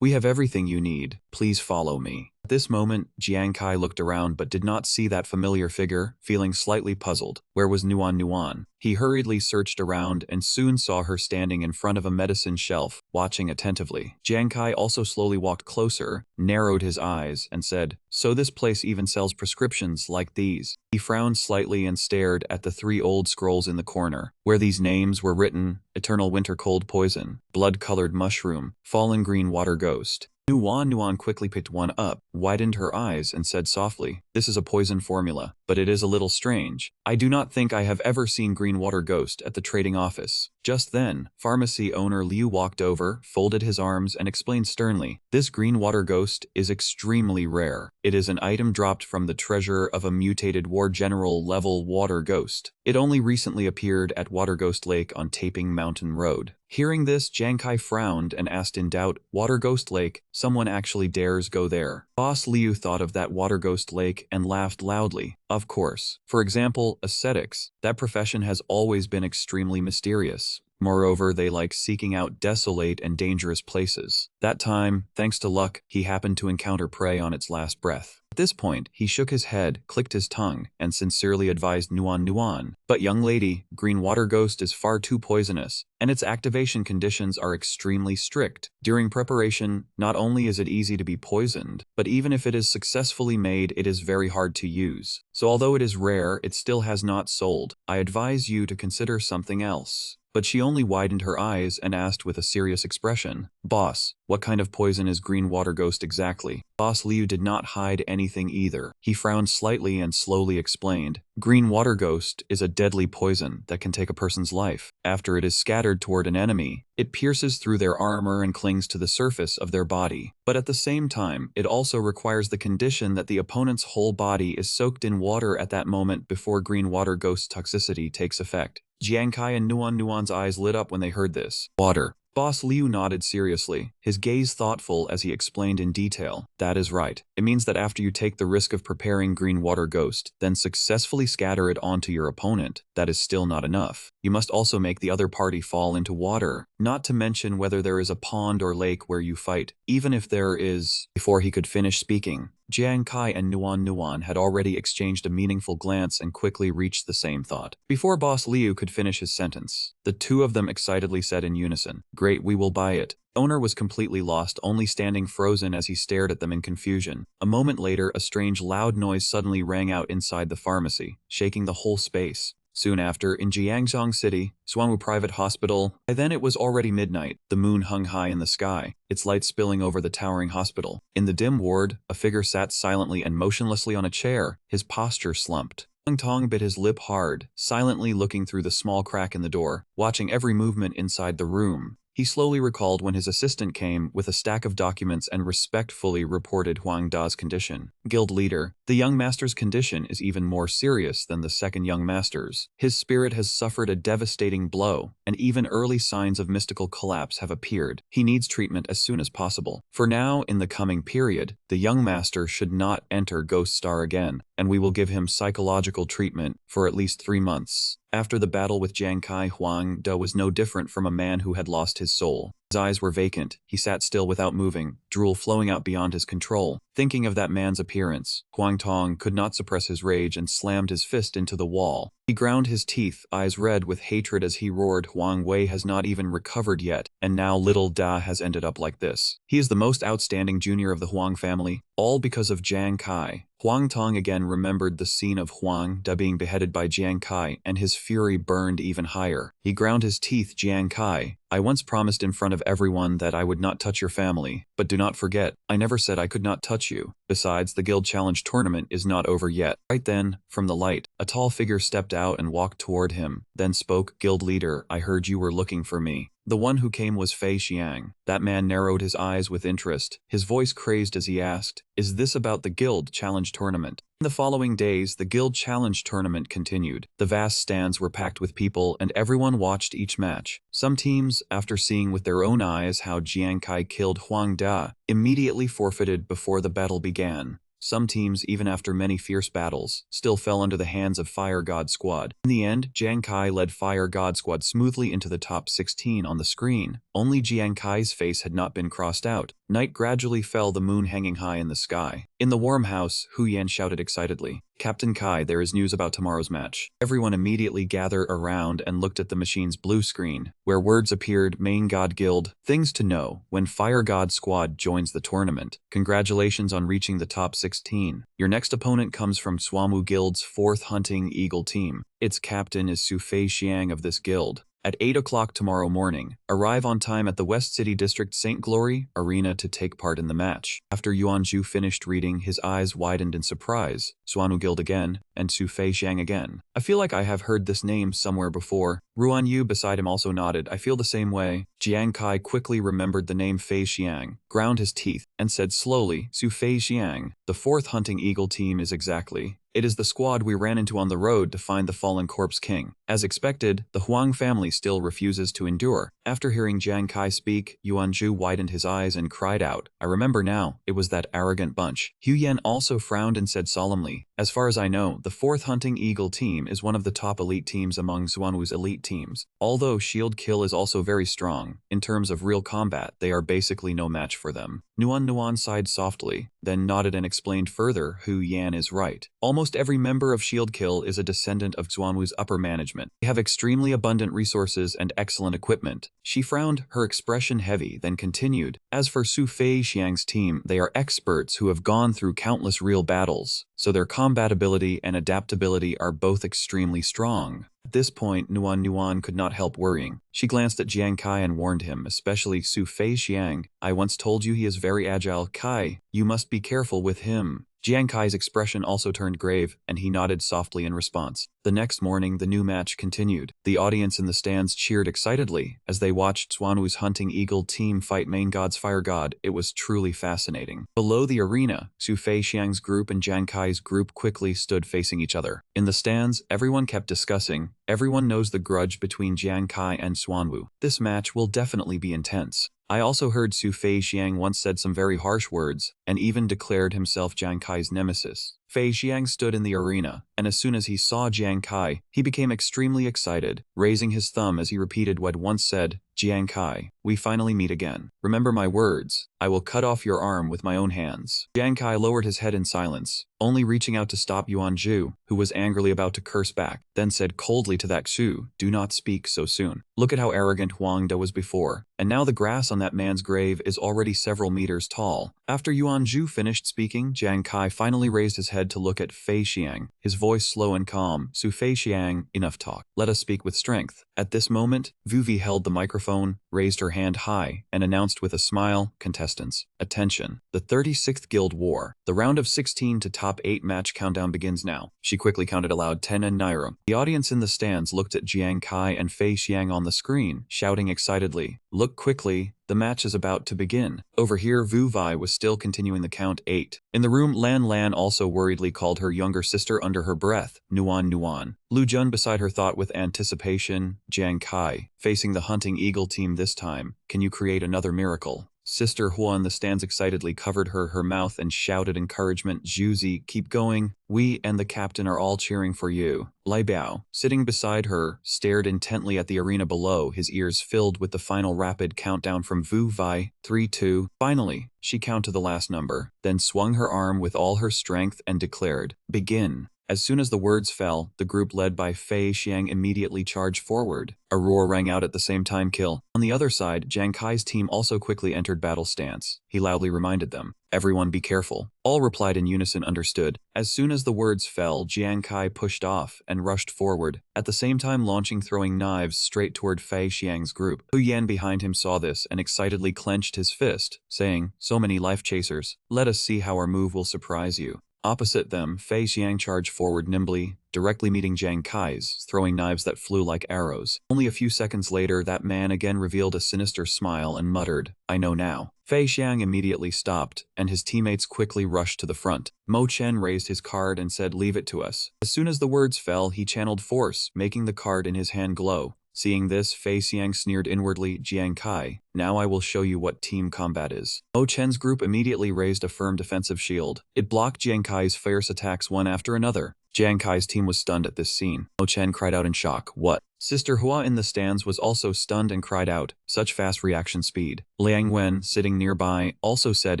We have everything you need. Please follow me. At this moment, Jiang Kai looked around but did not see that familiar figure, feeling slightly puzzled. Where was Nuan? He hurriedly searched around and soon saw her standing in front of a medicine shelf, watching attentively. Jiang Kai also slowly walked closer, narrowed his eyes, and said, so this place even sells prescriptions like these. He frowned slightly and stared at the 3 old scrolls in the corner, where these names were written, Eternal Winter Cold Poison, Blood-Colored Mushroom, Fallen Green Water Ghost. Nuan quickly picked one up, widened her eyes, and said softly, this is a poison formula, but it is a little strange. I do not think I have ever seen Green Water Ghost at the trading office. Just then, pharmacy owner Liu walked over, folded his arms, and explained sternly, this Green Water Ghost is extremely rare. It is an item dropped from the treasure of a mutated War General level Water Ghost. It only recently appeared at Water Ghost Lake on Taping Mountain Road. Hearing this, Jiang Kai frowned and asked in doubt, Water Ghost Lake, someone actually dares go there. Boss Liu thought of that Water Ghost Lake and laughed loudly. Of course. For example, ascetics. That profession has always been extremely mysterious. Moreover, they like seeking out desolate and dangerous places. That time, thanks to luck, he happened to encounter prey on its last breath. At this point, he shook his head, clicked his tongue, and sincerely advised Nuan. But young lady, Green Water Ghost is far too poisonous, and its activation conditions are extremely strict. During preparation, not only is it easy to be poisoned, but even if it is successfully made, it is very hard to use. So although it is rare, it still has not sold. I advise you to consider something else. but she only widened her eyes and asked with a serious expression, "Boss, what kind of poison is green water ghost exactly?" Boss Liu did not hide anything either. He frowned slightly and slowly explained, "Green water ghost is a deadly poison that can take a person's life. After it is scattered toward an enemy, it pierces through their armor and clings to the surface of their body. But at the same time, it also requires the condition that the opponent's whole body is soaked in water at that moment before green water ghost toxicity takes effect." Jiang Kai and Nuan's eyes lit up when they heard this. Water. Boss Liu nodded seriously, his gaze thoughtful as he explained in detail. "That is right. It means that after you take the risk of preparing green water ghost, then successfully scatter it onto your opponent, that is still not enough. You must also make the other party fall into water, not to mention whether there is a pond or lake where you fight, even if there is." Before he could finish speaking, Jiang Kai and Nuan had already exchanged a meaningful glance and quickly reached the same thought. Before Boss Liu could finish his sentence, the two of them excitedly said in unison, "Great, we will buy it." Owner was completely lost, only standing frozen as he stared at them in confusion. A moment later, a strange loud noise suddenly rang out inside the pharmacy, shaking the whole space. Soon after, in Jiangzhong City, Suanwu Private Hospital, by then it was already midnight. The moon hung high in the sky, its light spilling over the towering hospital. In the dim ward, a figure sat silently and motionlessly on a chair, his posture slumped. Huang Tong bit his lip hard, silently looking through the small crack in the door, watching every movement inside the room. He slowly recalled when his assistant came with a stack of documents and respectfully reported Huang Da's condition. Guild leader, the young master's condition is even more serious than the second young master's. His spirit has suffered a devastating blow, and even early signs of mystical collapse have appeared. He needs treatment as soon as possible. For now, in the coming period, the young master should not enter Ghost Star again, and we will give him psychological treatment for at least 3 months. After the battle with Jiang Kai, Huang Da was no different from a man who had lost his soul. His eyes were vacant, he sat still without moving, drool flowing out beyond his control. Thinking of that man's appearance, Huang Tong could not suppress his rage and slammed his fist into the wall. He ground his teeth, eyes red with hatred as he roared, "Huang Wei has not even recovered yet, and now little Da has ended up like this. He is the most outstanding junior of the Huang family, all because of Jiang Kai." Huang Tong again remembered the scene of Huang Da being beheaded by Jiang Kai, and his fury burned even higher. He ground his teeth. "Jiang Kai, I once promised in front of everyone that I would not touch your family, but do not forget, I never said I could not touch you. Besides, the Guild Challenge tournament is not over yet." Right then, from the light, a tall figure stepped out and walked toward him, then spoke, "Guild leader, I heard you were looking for me." The one who came was Fei Xiang. That man narrowed his eyes with interest, his voice crazed as he asked, "Is this about the Guild Challenge tournament?" In the following days, the Guild Challenge tournament continued. The vast stands were packed with people, and everyone watched each match. Some teams, after seeing with their own eyes how Jiang Kai killed Huang Da, immediately forfeited before the battle began. Some teams, even after many fierce battles, still fell under the hands of Fire God Squad. In the end, Jiang Kai led Fire God Squad smoothly into the top 16 on the screen. Only Jiang Kai's face had not been crossed out. Night gradually fell, the moon hanging high in the sky. In the warm house, Hu Yan shouted excitedly, "Captain Kai, there is news about tomorrow's match." Everyone immediately gathered around and looked at the machine's blue screen, where words appeared, "Main God Guild, things to know when Fire God Squad joins the tournament. Congratulations on reaching the top 16. Your next opponent comes from Suanwu Guild's 4th Hunting Eagle team. Its captain is Su Fei Xiang of this guild. At 8 o'clock tomorrow morning, arrive on time at the West City District St. Glory Arena to take part in the match." After Yuanzhu finished reading, his eyes widened in surprise. Suanwu Guild again, and Su Fei Xiang again. "I feel like I have heard this name somewhere before." Ruan Yu beside him also nodded. "I feel the same way." Jiang Kai quickly remembered the name Fei Xiang, ground his teeth, and said slowly, "Su Fei Xiang, the 4th Hunting Eagle team is exactly. It is the squad we ran into on the road to find the fallen corpse king." As expected, the Huang family still refuses to endure. After hearing Jiang Kai speak, Yuanzhu widened his eyes and cried out, "I remember now, it was that arrogant bunch." Hu Yan also frowned and said solemnly, "As far as I know, the 4th Hunting Eagle team is one of the top elite teams among Xuanwu's elite teams. Although Shield Kill is also very strong, in terms of real combat, they are basically no match for them." Nuan sighed softly, then nodded and explained further, "Hu Yan is right. Almost every member of Shield Kill is a descendant of Xuanwu's upper management. They have extremely abundant resources and excellent equipment." She frowned, her expression heavy, then continued, "As for Su Fei Xiang's team, they are experts who have gone through countless real battles, so their combat ability and adaptability are both extremely strong. At this point, Nuan could not help worrying. She glanced at Jiang Kai and warned him, especially Su Fei Xiang. I once told you he is very agile, Kai. You must be careful with him. Jiang Kai's expression also turned grave, and he nodded softly in response. The next morning, the new match continued. The audience in the stands cheered excitedly as they watched Xuanwu's hunting eagle team fight Main God's fire god. It was truly fascinating. Below the arena, Su Fei Xiang's group and Jiang Kai's group quickly stood facing each other. In the stands, everyone kept discussing. Everyone knows the grudge between Jiang Kai and Xuanwu. This match will definitely be intense. I also heard Su Fei Xiang once said some very harsh words, and even declared himself Jiang Kai's nemesis. Fei Xiang stood in the arena, and as soon as he saw Jiang Kai, he became extremely excited, raising his thumb as he repeated what once said, Jiang Kai, we finally meet again. Remember my words, I will cut off your arm with my own hands. Jiang Kai lowered his head in silence, only reaching out to stop Yuan Zhu, who was angrily about to curse back, then said coldly to that Xu, do not speak so soon. Look at how arrogant Huang Da was before, and now the grass on that man's grave is already several meters tall. After Yuan Zhu finished speaking, Jiang Kai finally raised his head to look at Fei Xiang, his voice slow and calm. Su Fei Xiang, enough talk. Let us speak with strength. At this moment, Vuvi held the microphone, raised her hand high, and announced with a smile, contestants, attention. The 36th Guild War. The round of 16 to top 8 match countdown begins now. She quickly counted aloud 10 and Naira. The audience in the stands looked at Jiang Kai and Fei Xiang on the screen, shouting excitedly, look quickly. The match is about to begin. Over here, Vu Vai was still continuing the count 8. In the room, Lan also worriedly called her younger sister under her breath, Nuan. Lu Jun beside her thought with anticipation, Jiang Kai, facing the hunting eagle team this time, can you create another miracle? Sister Hua in the stands excitedly covered her mouth and shouted encouragement, Zhuzi, keep going. We and the captain are all cheering for you. Lai Biao, sitting beside her, stared intently at the arena below, his ears filled with the final rapid countdown from Vu Vai, 3, 2. Finally, she counted the last number, then swung her arm with all her strength and declared, begin. As soon as the words fell, the group led by Fei Xiang immediately charged forward. A roar rang out at the same time, kill. On the other side, Jiang Kai's team also quickly entered battle stance. He loudly reminded them, everyone be careful. All replied in unison, understood. As soon as the words fell, Jiang Kai pushed off and rushed forward, at the same time launching throwing knives straight toward Fei Xiang's group. Hu Yan behind him saw this and excitedly clenched his fist, saying, so many life chasers, let us see how our move will surprise you. Opposite them, Fei Xiang charged forward nimbly, directly meeting Jiang Kai's, throwing knives that flew like arrows. Only a few seconds later, that man again revealed a sinister smile and muttered, I know now. Fei Xiang immediately stopped, and his teammates quickly rushed to the front. Mo Chen raised his card and said, leave it to us. As soon as the words fell, he channeled force, making the card in his hand glow. Seeing this, Fei Xiang sneered inwardly, Jiang Kai, now I will show you what team combat is. Mo Chen's group immediately raised a firm defensive shield. It blocked Jiang Kai's fierce attacks one after another. Jiang Kai's team was stunned at this scene. Mo Chen cried out in shock, what? Sister Hua in the stands was also stunned and cried out, such fast reaction speed. Liang Wen, sitting nearby, also said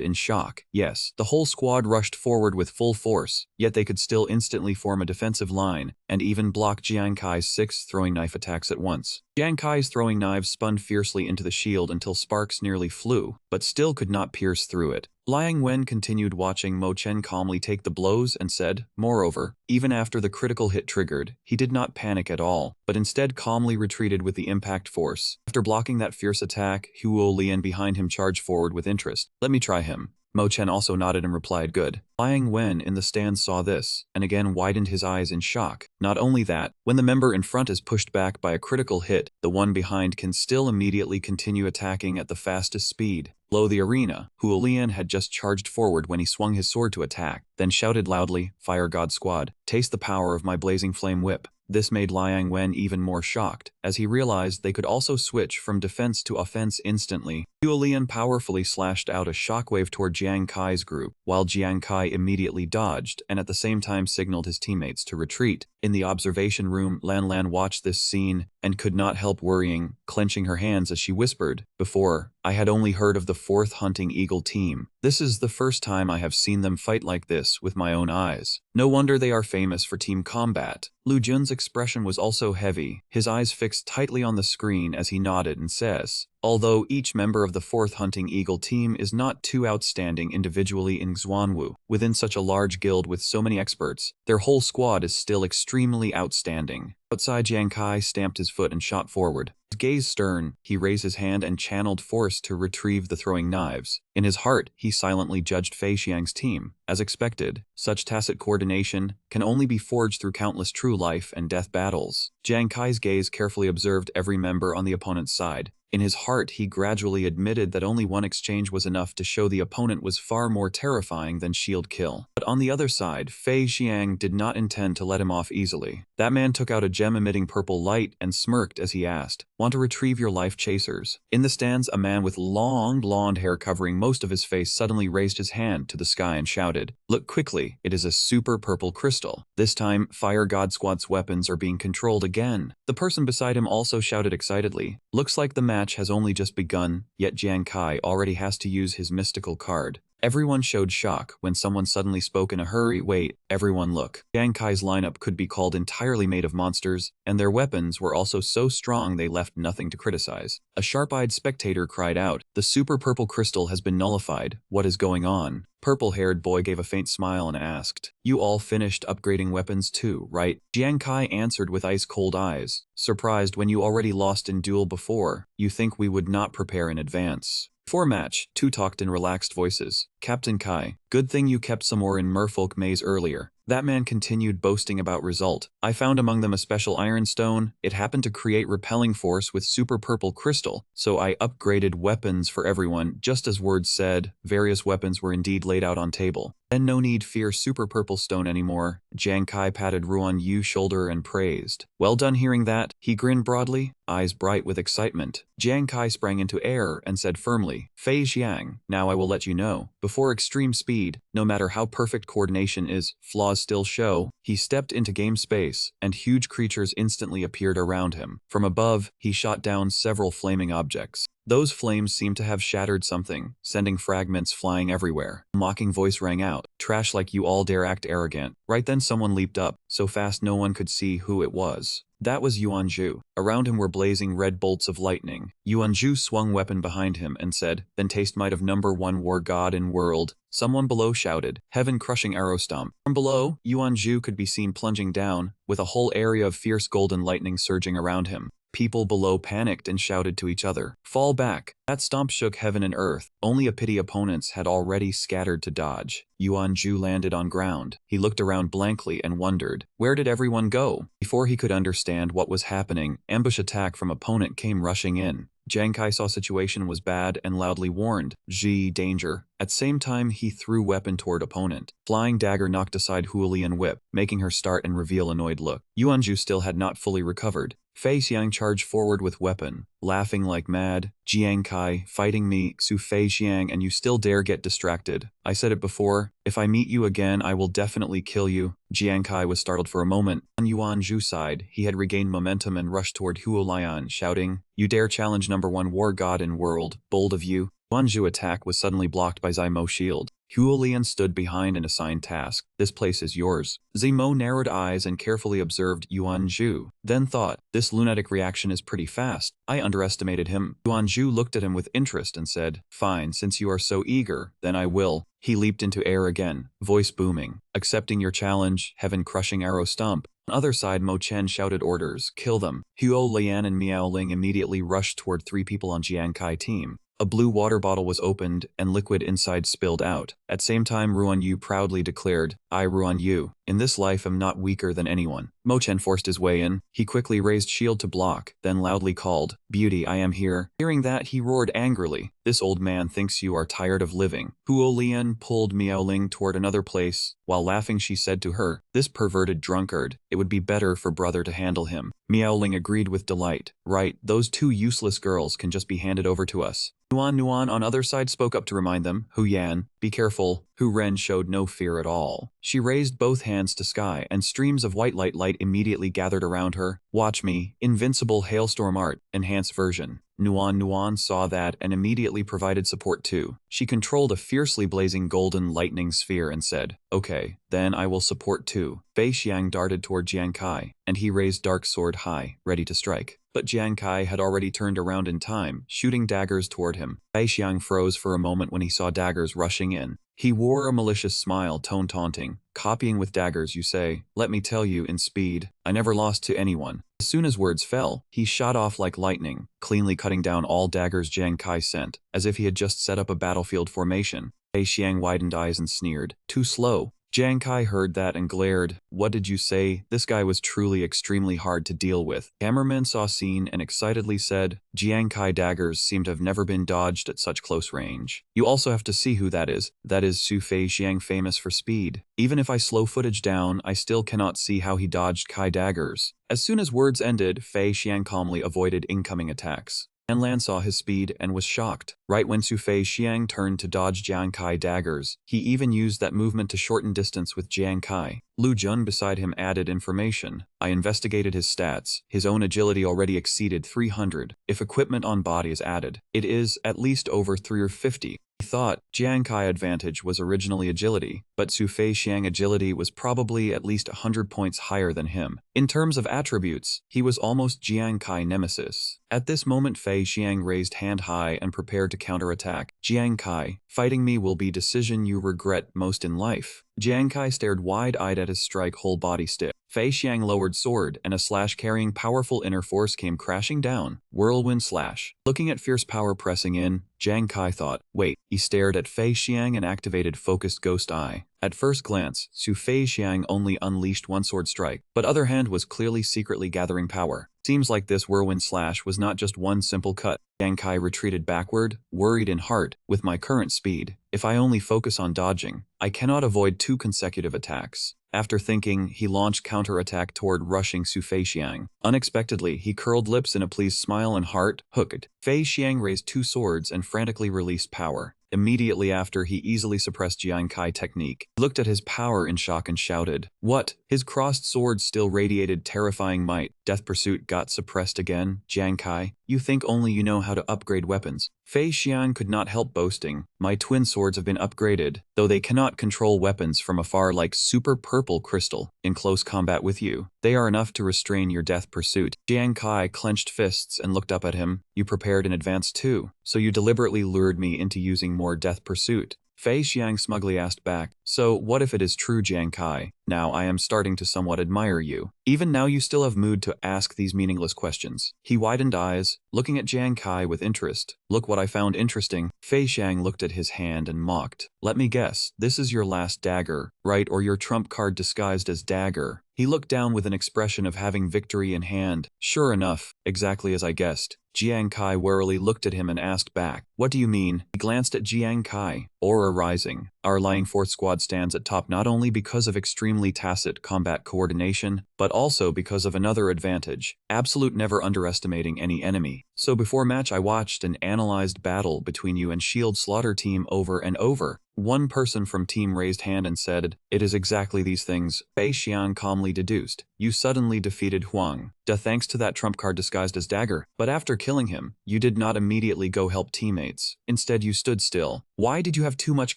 in shock, yes, the whole squad rushed forward with full force, yet they could still instantly form a defensive line, and even block Jiang Kai's 6 throwing knife attacks at once. Jiang Kai's throwing knives spun fiercely into the shield until sparks nearly flew, but still could not pierce through it. Liang Wen continued watching Mo Chen calmly take the blows and said, moreover, even after the critical hit triggered, he did not panic at all, but instead calmly retreated with the impact force. After blocking that fierce attack, Huo Lian behind him charged forward with interest. Let me try him. Mo Chen also nodded and replied, good. Liang Wen in the stands saw this, and again widened his eyes in shock. Not only that, when the member in front is pushed back by a critical hit, the one behind can still immediately continue attacking at the fastest speed. Below the arena, Huo Lian had just charged forward when he swung his sword to attack, then shouted loudly, Fire God Squad, taste the power of my blazing flame whip. This made Liang Wen even more shocked, as he realized they could also switch from defense to offense instantly. Huo Lian powerfully slashed out a shockwave toward Jiang Kai's group, while Jiang Kai immediately dodged and at the same time signaled his teammates to retreat. In the observation room, Lan watched this scene and could not help worrying, clenching her hands as she whispered, before, I had only heard of the 4th Hunting Eagle team. This is the first time I have seen them fight like this with my own eyes. No wonder they are famous for team combat. Lu Jun's expression was also heavy, his eyes fixed tightly on the screen as he nodded and says, although each member of the 4th Hunting Eagle team is not too outstanding individually in Xuanwu, within such a large guild with so many experts, their whole squad is still extremely outstanding. Outside, Jiang Kai stamped his foot and shot forward. His gaze stern, he raised his hand and channeled force to retrieve the throwing knives. In his heart, he silently judged Fei Xiang's team. As expected, such tacit coordination can only be forged through countless true life and death battles. Jiang Kai's gaze carefully observed every member on the opponent's side. In his heart, he gradually admitted that only one exchange was enough to show the opponent was far more terrifying than shield kill. But on the other side, Fei Xiang did not intend to let him off easily. That man took out a gem-emitting purple light and smirked as he asked, "Want to retrieve your life, chasers?" In the stands, a man with long blonde hair covering most of his face suddenly raised his hand to the sky and shouted, "Look quickly, it is a super purple crystal." This time, Fire God Squad's weapons are being controlled again. The person beside him also shouted excitedly, "Looks like the match has only just begun, yet Jiang Kai already has to use his mystical card." Everyone showed shock when someone suddenly spoke in a hurry. "Wait, everyone look." Jiang Kai's lineup could be called entirely made of monsters, and their weapons were also so strong they left nothing to criticize. A sharp-eyed spectator cried out, "The super purple crystal has been nullified. What is going on?" Purple-haired boy gave a faint smile and asked, "You all finished upgrading weapons too, right?" Jiang Kai answered with ice-cold eyes, "Surprised when you already lost in duel before. You think we would not prepare in advance?" Before match, two talked in relaxed voices. "Captain Kai, good thing you kept some more in Merfolk Maze earlier." That man continued boasting about result. "I found among them a special iron stone. It happened to create repelling force with super purple crystal, so I upgraded weapons for everyone, just as words said. Various weapons were indeed laid out on table. Then no need fear super purple stone anymore." Jiang Kai patted Ruan Yu's shoulder and praised. "Well done." Hearing that, he grinned broadly, eyes bright with excitement. Jiang Kai sprang into air and said firmly, "Fei Xiang, now I will let you know. Before extreme speed, no matter how perfect coordination is, flaws still show." He stepped into game space, and huge creatures instantly appeared around him. From above, he shot down several flaming objects. Those flames seemed to have shattered something, sending fragments flying everywhere. A mocking voice rang out, "Trash like you all dare act arrogant." Right then someone leaped up, so fast no one could see who it was. That was Yuanzhu. Around him were blazing red bolts of lightning. Yuanzhu swung weapon behind him and said, "Then taste might of #1 war god in world." Someone below shouted, "Heaven-crushing arrow stomp." From below, Yuanzhu could be seen plunging down, with a whole area of fierce golden lightning surging around him. People below panicked and shouted to each other, "Fall back." That stomp shook heaven and earth. Only a pity opponents had already scattered to dodge. Yuanzhu landed on ground. He looked around blankly and wondered, where did everyone go? Before he could understand what was happening, ambush attack from opponent came rushing in. Jiang Kai saw situation was bad and loudly warned, "Ji, danger." At same time, he threw weapon toward opponent. Flying dagger knocked aside Huolian whip, making her start and reveal annoyed look. Yuanzhu still had not fully recovered. Fei Xiang charged forward with weapon, laughing like mad. "Jiang Kai, fighting me, Su Fei Xiang, and you still dare get distracted. I said it before, if I meet you again I will definitely kill you." Jiang Kai was startled for a moment. On Yuanzhu's side, he had regained momentum and rushed toward Huolian, shouting, "You dare challenge #1 war god in world, bold of you." Yuanzhu's attack was suddenly blocked by Zimo's shield. Huolian stood behind an assigned task. "This place is yours." Zimo narrowed eyes and carefully observed Yuanzhu, then thought, "This lunatic reaction is pretty fast. I underestimated him." Yuanzhu looked at him with interest and said, "Fine, since you are so eager, then I will." He leaped into air again, voice booming, "Accepting your challenge, heaven-crushing arrow stomp." On the other side, Mo Chen shouted orders, "Kill them." Huo Lian and Miao Ling immediately rushed toward 3 people on Jiang Kai team. A blue water bottle was opened, and liquid inside spilled out. At same time, Ruan Yu proudly declared, "I, Ruan Yu, in this life am not weaker than anyone." Mo Chen forced his way in. He quickly raised shield to block, then loudly called, "Beauty, I am here." Hearing that, he roared angrily, "This old man thinks you are tired of living." Huo Lian pulled Miao Ling toward another place. While laughing, she said to her, "This perverted drunkard, it would be better for brother to handle him." Miao Ling agreed with delight. "Right, those 2 useless girls can just be handed over to us." Nuan on other side spoke up to remind them, "Hu Yan, be careful." Hu Ren showed no fear at all. She raised both hands to sky, and streams of white light immediately gathered around her. "Watch me, invincible hailstorm art, enhanced version." Nuan saw that and immediately provided support too. She controlled a fiercely blazing golden lightning sphere and said, "Okay, then I will support too." Fei Xiang darted toward Jiang Kai, and he raised dark sword high, ready to strike. But Jiang Kai had already turned around in time, shooting daggers toward him. Fei Xiang froze for a moment when he saw daggers rushing in. He wore a malicious smile, tone taunting. Copying with daggers, you say? Let me tell you, in speed, I never lost to anyone. As soon as words fell, he shot off like lightning, cleanly cutting down all daggers Jiang Kai sent, as if he had just set up a battlefield formation. Fei Xiang widened eyes and sneered. Too slow. Jiang Kai heard that and glared. What did you say? This guy was truly extremely hard to deal with. Cameraman saw scene and excitedly said, Jiang Kai daggers seem to have never been dodged at such close range. You also have to see who that is. That is Su Fei Xiang, famous for speed. Even if I slow footage down, I still cannot see how he dodged Kai daggers. As soon as words ended, Fei Xiang calmly avoided incoming attacks. Lan saw his speed and was shocked. Right when Su Fei Xiang turned to dodge Jiang Kai daggers, he even used that movement to shorten distance with Jiang Kai. Lu Jun beside him added information. I investigated his stats. His own agility already exceeded 300. If equipment on body is added, it is at least over 3 or 50. He thought Jiang Kai advantage was originally agility, but Su Fei Xiang agility was probably at least 100 points higher than him. In terms of attributes, he was almost Jiang Kai nemesis. At this moment Fei Xiang raised hand high and prepared to counterattack. Jiang Kai, fighting me will be decision you regret most in life. Jiang Kai stared wide-eyed at his strike whole body stiff. Fei Xiang lowered sword, and a slash carrying powerful inner force came crashing down. Whirlwind slash. Looking at fierce power pressing in, Jiang Kai thought, wait. He stared at Fei Xiang and activated focused ghost eye. At first glance, Su Fei Xiang only unleashed one sword strike, but other hand was clearly secretly gathering power. Seems like this whirlwind slash was not just one simple cut. Jiang Kai retreated backward, worried in heart. With my current speed, if I only focus on dodging, I cannot avoid 2 consecutive attacks. After thinking, he launched counterattack toward rushing Su Fei Xiang. Unexpectedly, he curled lips in a pleased smile and heart hooked. Fei Xiang raised 2 swords and frantically released power. Immediately after, he easily suppressed Jiang Kai technique. He looked at his power in shock and shouted, what? His crossed sword still radiated terrifying might. Death Pursuit got suppressed again. Jiang Kai, you think only you know how to upgrade weapons. Fei Xiang could not help boasting. My twin swords have been upgraded, though they cannot control weapons from afar like super purple crystal. In close combat with you, they are enough to restrain your death pursuit. Jiang Kai clenched fists and looked up at him. You prepared in advance too, so you deliberately lured me into using more death pursuit. Fei Xiang smugly asked back, so what if it is true, Jiang Kai? Now I am starting to somewhat admire you. Even now you still have mood to ask these meaningless questions. He widened eyes, looking at Jiang Kai with interest. Look what I found interesting. Fei Xiang looked at his hand and mocked. Let me guess, this is your last dagger, right? Or your trump card disguised as dagger. He looked down with an expression of having victory in hand. Sure enough, exactly as I guessed. Jiang Kai warily looked at him and asked back, what do you mean? He glanced at Jiang Kai. Aura rising. Our Lying Fourth Squad stands at top not only because of extremely tacit combat coordination, but also because of another advantage, absolute never underestimating any enemy. So before match I watched and analyzed battle between you and Shield Slaughter team over and over. One person from team raised hand and said, it is exactly these things. Fei Xiang calmly deduced. You suddenly defeated Huang Da thanks to that trump card disguised as dagger, but after killing him, you did not immediately go help teammates. Instead you stood still. Why did you have too much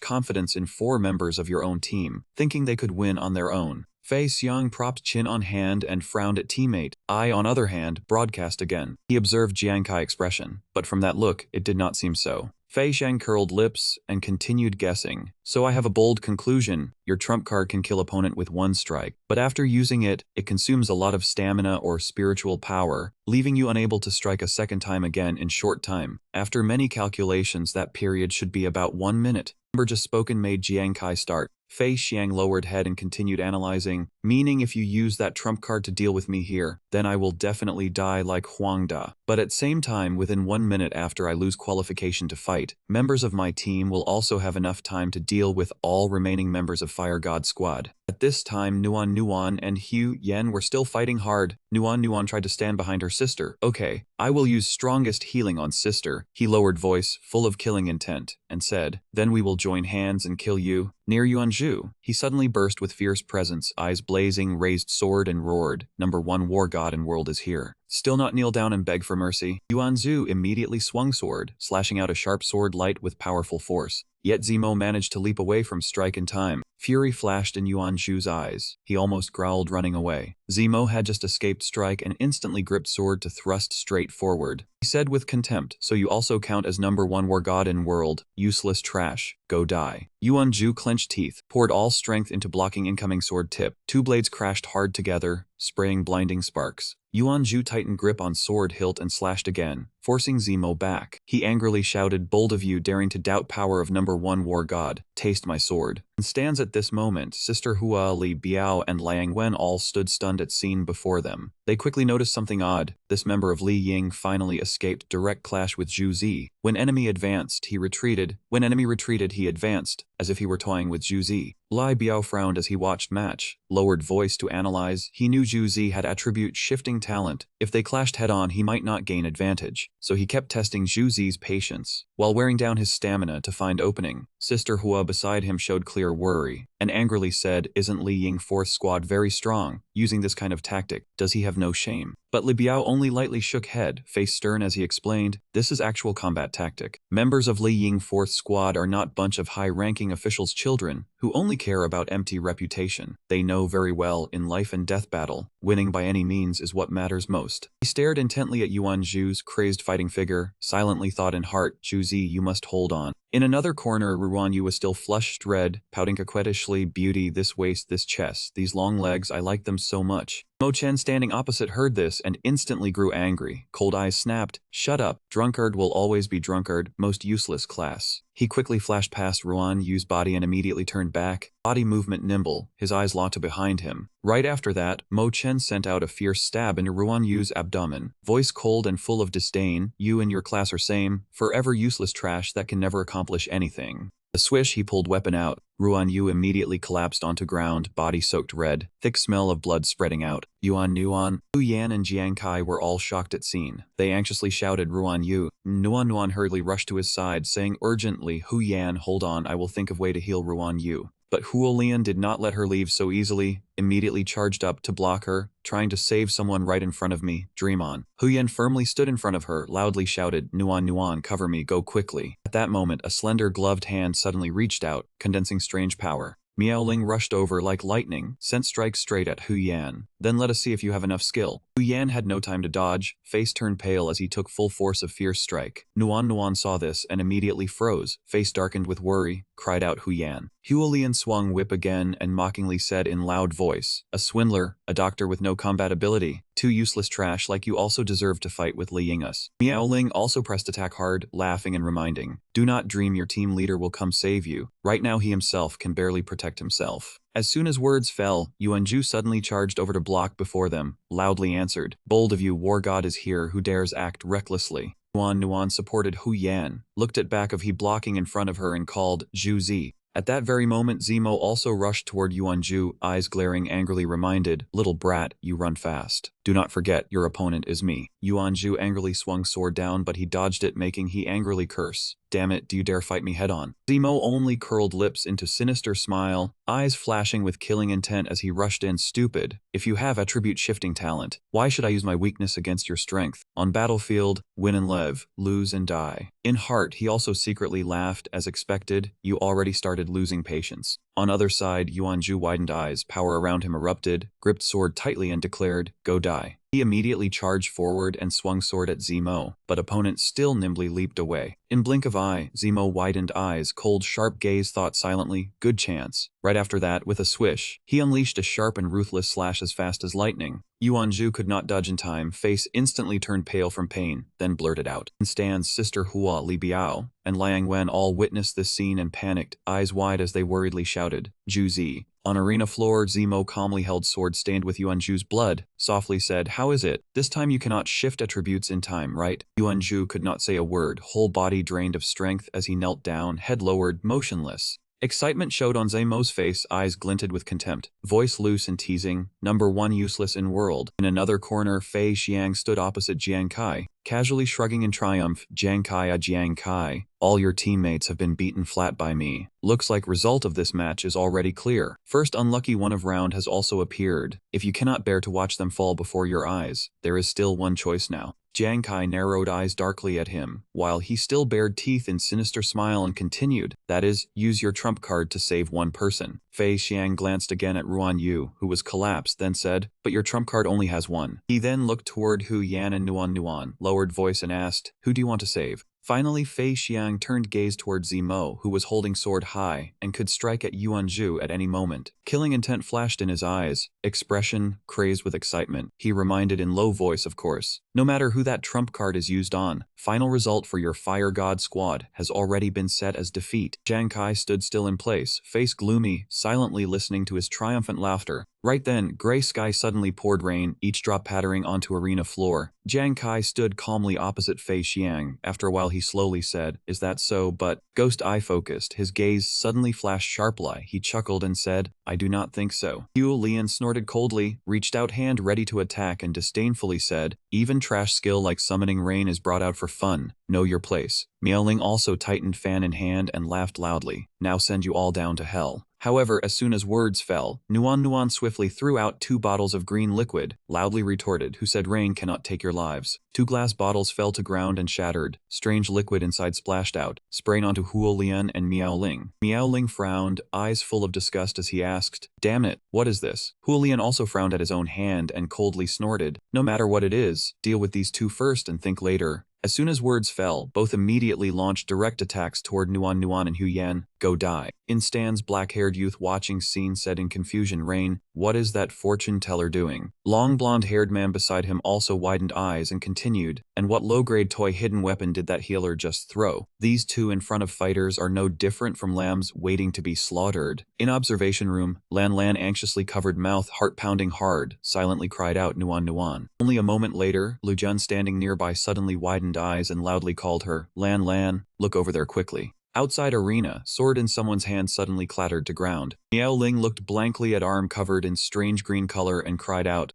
confidence in 4 members of your own team, thinking they could win on their own? Fei Xiang propped chin on hand and frowned at teammate. I, on other hand, broadcast again. He observed Jiang Kai expression, but from that look, it did not seem so. Fei Xiang curled lips and continued guessing. So I have a bold conclusion. Your trump card can kill opponent with 1 strike, but after using it, it consumes a lot of stamina or spiritual power, leaving you unable to strike a second time again in short time. After many calculations, that period should be about 1 minute. Number just spoken made Jiang Kai start. Fei Xiang lowered head and continued analyzing, meaning if you use that trump card to deal with me here, then I will definitely die like Huang Da. But at same time, within 1 minute after I lose qualification to fight, members of my team will also have enough time to deal with all remaining members of Fire God Squad. At this time, Nuan and Hu Yen were still fighting hard. Nuan tried to stand behind her sister. Okay, I will use strongest healing on sister. He lowered voice, full of killing intent, and said, then we will join hands and kill you. Near Yuanzhu, he suddenly burst with fierce presence, eyes blazing, raised sword and roared, Number 1 war god and world is here. Still not kneel down and beg for mercy. Yuan Zhu immediately swung sword, slashing out a sharp sword light with powerful force. Yet Zemo managed to leap away from strike in time. Fury flashed in Yuan Zhu's eyes. He almost growled, running away. Zemo had just escaped strike and instantly gripped sword to thrust straight forward. He said with contempt, "So you also count as #1 war god in world, useless trash, go die." Yuan Zhu clenched teeth, poured all strength into blocking incoming sword tip. Two blades crashed hard together, spraying blinding sparks. Yuan Zhu tightened grip on sword hilt and slashed again, forcing Zemo back. He angrily shouted, "Bold of you, daring to doubt power of #1 war god. Taste my sword." And stands at this moment, Sister Hua, Li Biao and Liang Wen all stood stunned at scene before them. They quickly noticed something odd. This member of Li Ying finally escaped direct clash with Zhu Zi. When enemy advanced, he retreated. When enemy retreated, he advanced, as if he were toying with Zhu Zi. Li Biao frowned as he watched match, lowered voice to analyze. He knew Zhu Zi had attribute shifting talent. If they clashed head-on, he might not gain advantage, so he kept testing Zhu Zi's patience, while wearing down his stamina to find opening. Sister Hua beside him showed clear worry, and angrily said, "Isn't Li Ying 4th squad very strong, using this kind of tactic? Does he have no shame?" But Li Biao only lightly shook head, face stern as he explained, "This is actual combat tactic. Members of Li Ying 4th squad are not bunch of high-ranking officials' children, who only care about empty reputation. They know very well, in life and death battle, winning by any means is what matters most." He stared intently at Yuan Zhu's crazed fighting figure, silently thought in heart, "Zhu Zi, you must hold on." In another corner, Ruan Yu was still flushed red, pouting coquettishly, "Beauty, this waist, this chest, these long legs, I like them so much." Mo Chen standing opposite heard this and instantly grew angry. Cold eyes snapped, "Shut up, drunkard will always be drunkard, most useless class." He quickly flashed past Ruan Yu's body and immediately turned back, body movement nimble, his eyes locked behind him. Right after that, Mo Chen sent out a fierce stab into Ruan Yu's abdomen. Voice cold and full of disdain, "You and your class are same, forever useless trash that can never accomplish anything." A swish, he pulled weapon out. Ruan Yu immediately collapsed onto ground, body soaked red, thick smell of blood spreading out. Nuan, Hu Yan and Jiang Kai were all shocked at scene. They anxiously shouted Ruan Yu. Nuan hurriedly rushed to his side, saying urgently, "Hu Yan, hold on, I will think of way to heal Ruan Yu." But Huolian did not let her leave so easily, immediately charged up to block her, trying to save someone right in front of me, dream on. Huyan firmly stood in front of her, loudly shouted, Nuan, cover me, go quickly." At that moment, a slender gloved hand suddenly reached out, condensing strange power. Miaoling rushed over like lightning, sent strikes straight at Hu Yan. "Then let us see if you have enough skill." Hu Yan had no time to dodge, face turned pale as he took full force of fierce strike. Nuan saw this and immediately froze, face darkened with worry, cried out Hu Yan. Huolian swung whip again and mockingly said in loud voice, "A swindler, a doctor with no combat ability, two useless trash like you also deserve to fight with Li Yingus." Miaoling also pressed attack hard, laughing and reminding, "Do not dream your team leader will come save you. Right now he himself can barely protect himself." As soon as words fell, Yuanju suddenly charged over to block before them, loudly answered, "Bold of you, war god is here who dares act recklessly." Nuan supported Hu Yan, looked at back of he blocking in front of her and called, "Zhu Zi." At that very moment Zemo also rushed toward Yuanju, eyes glaring angrily reminded, "Little brat, you run fast. Do not forget, your opponent is me." Yuanju angrily swung sword down but he dodged it making he angrily curse, "Damn it, do you dare fight me head on?" Zemo only curled lips into sinister smile, eyes flashing with killing intent as he rushed in, "Stupid, if you have attribute shifting talent, why should I use my weakness against your strength? On battlefield, win and live, lose and die." In heart he also secretly laughed, as expected, you already started losing patience. On other side, Yuanju widened eyes, power around him erupted, gripped sword tightly and declared, "Go die." He immediately charged forward and swung sword at Zemo, but opponent still nimbly leaped away. In blink of eye, Zemo widened eyes, cold sharp gaze thought silently, "Good chance." Right after that, with a swish, he unleashed a sharp and ruthless slash as fast as lightning. Yuanju could not dodge in time, face instantly turned pale from pain, then blurted out. And stands Sister Hua Li Biao, and Liang Wen all witnessed this scene and panicked, eyes wide as they worriedly shouted, "Zhu Zi." On arena floor, Zemo calmly held sword stained with Yuanju's blood, softly said, "How is it? This time you cannot shift attributes in time, right?" Yuanju could not say a word, whole body drained of strength as he knelt down, head lowered, motionless. Excitement showed on Zemo's face, eyes glinted with contempt, voice loose and teasing, "Number 1 useless in world." In another corner, Fei Xiang stood opposite Jiang Kai, casually shrugging in triumph. Jiang Kai, Jiang Kai, all your teammates have been beaten flat by me. Looks like result of this match is already clear. First unlucky one of round has also appeared. If you cannot bear to watch them fall before your eyes, there is still one choice now. Jiang Kai narrowed eyes darkly at him, while he still bared teeth in sinister smile and continued, that is, use your trump card to save one person. Fei Xiang glanced again at Ruan Yu, who was collapsed, then said, but your trump card only has one. He then looked toward Hu Yan and Nuan, lowered voice and asked, who do you want to save? Finally, Fei Xiang turned gaze toward Zimo, who was holding sword high and could strike at Yuanzhu at any moment. Killing intent flashed in his eyes, expression crazed with excitement. He reminded in low voice, of course, no matter who that trump card is used on, final result for your Fire God squad has already been set as defeat. Jiang Kai stood still in place, face gloomy, silently listening to his triumphant laughter. Right then, gray sky suddenly poured rain, each drop pattering onto arena floor. Jiang Kai stood calmly opposite Fei Xiang. After a while he slowly said, is that so? But, ghost eye focused, his gaze suddenly flashed sharply. He chuckled and said, I do not think so. Hu Lian snorted coldly, reached out hand ready to attack and disdainfully said, even trash skill like summoning rain is brought out for fun. Know your place. Miaoling also tightened fan in hand and laughed loudly. Now send you all down to hell. However, as soon as words fell, Nuan swiftly threw out 2 bottles of green liquid, loudly retorted, who said rain cannot take your lives. 2 glass bottles fell to ground and shattered. Strange liquid inside splashed out, spraying onto Huolian and Miaoling. Miaoling frowned, eyes full of disgust as he asked, damn it, what is this? Huolian also frowned at his own hand and coldly snorted, no matter what it is, deal with these 2 first and think later. As soon as words fell, both immediately launched direct attacks toward Nuan and Huyan. Go die. In Stan's black-haired youth watching scene said in confusion, Rain, what is that fortune teller doing? Long blonde-haired man beside him also widened eyes and continued, and what low-grade toy hidden weapon did that healer just throw? These 2 in front of fighters are no different from lambs waiting to be slaughtered. In observation room, Lan anxiously covered mouth, heart pounding hard, silently cried out Nuan. Only a moment later, Lu Jun standing nearby suddenly widened eyes and loudly called her, Lan, look over there quickly. Outside arena, sword in someone's hand suddenly clattered to ground. Miao Ling looked blankly at arm covered in strange green color and cried out,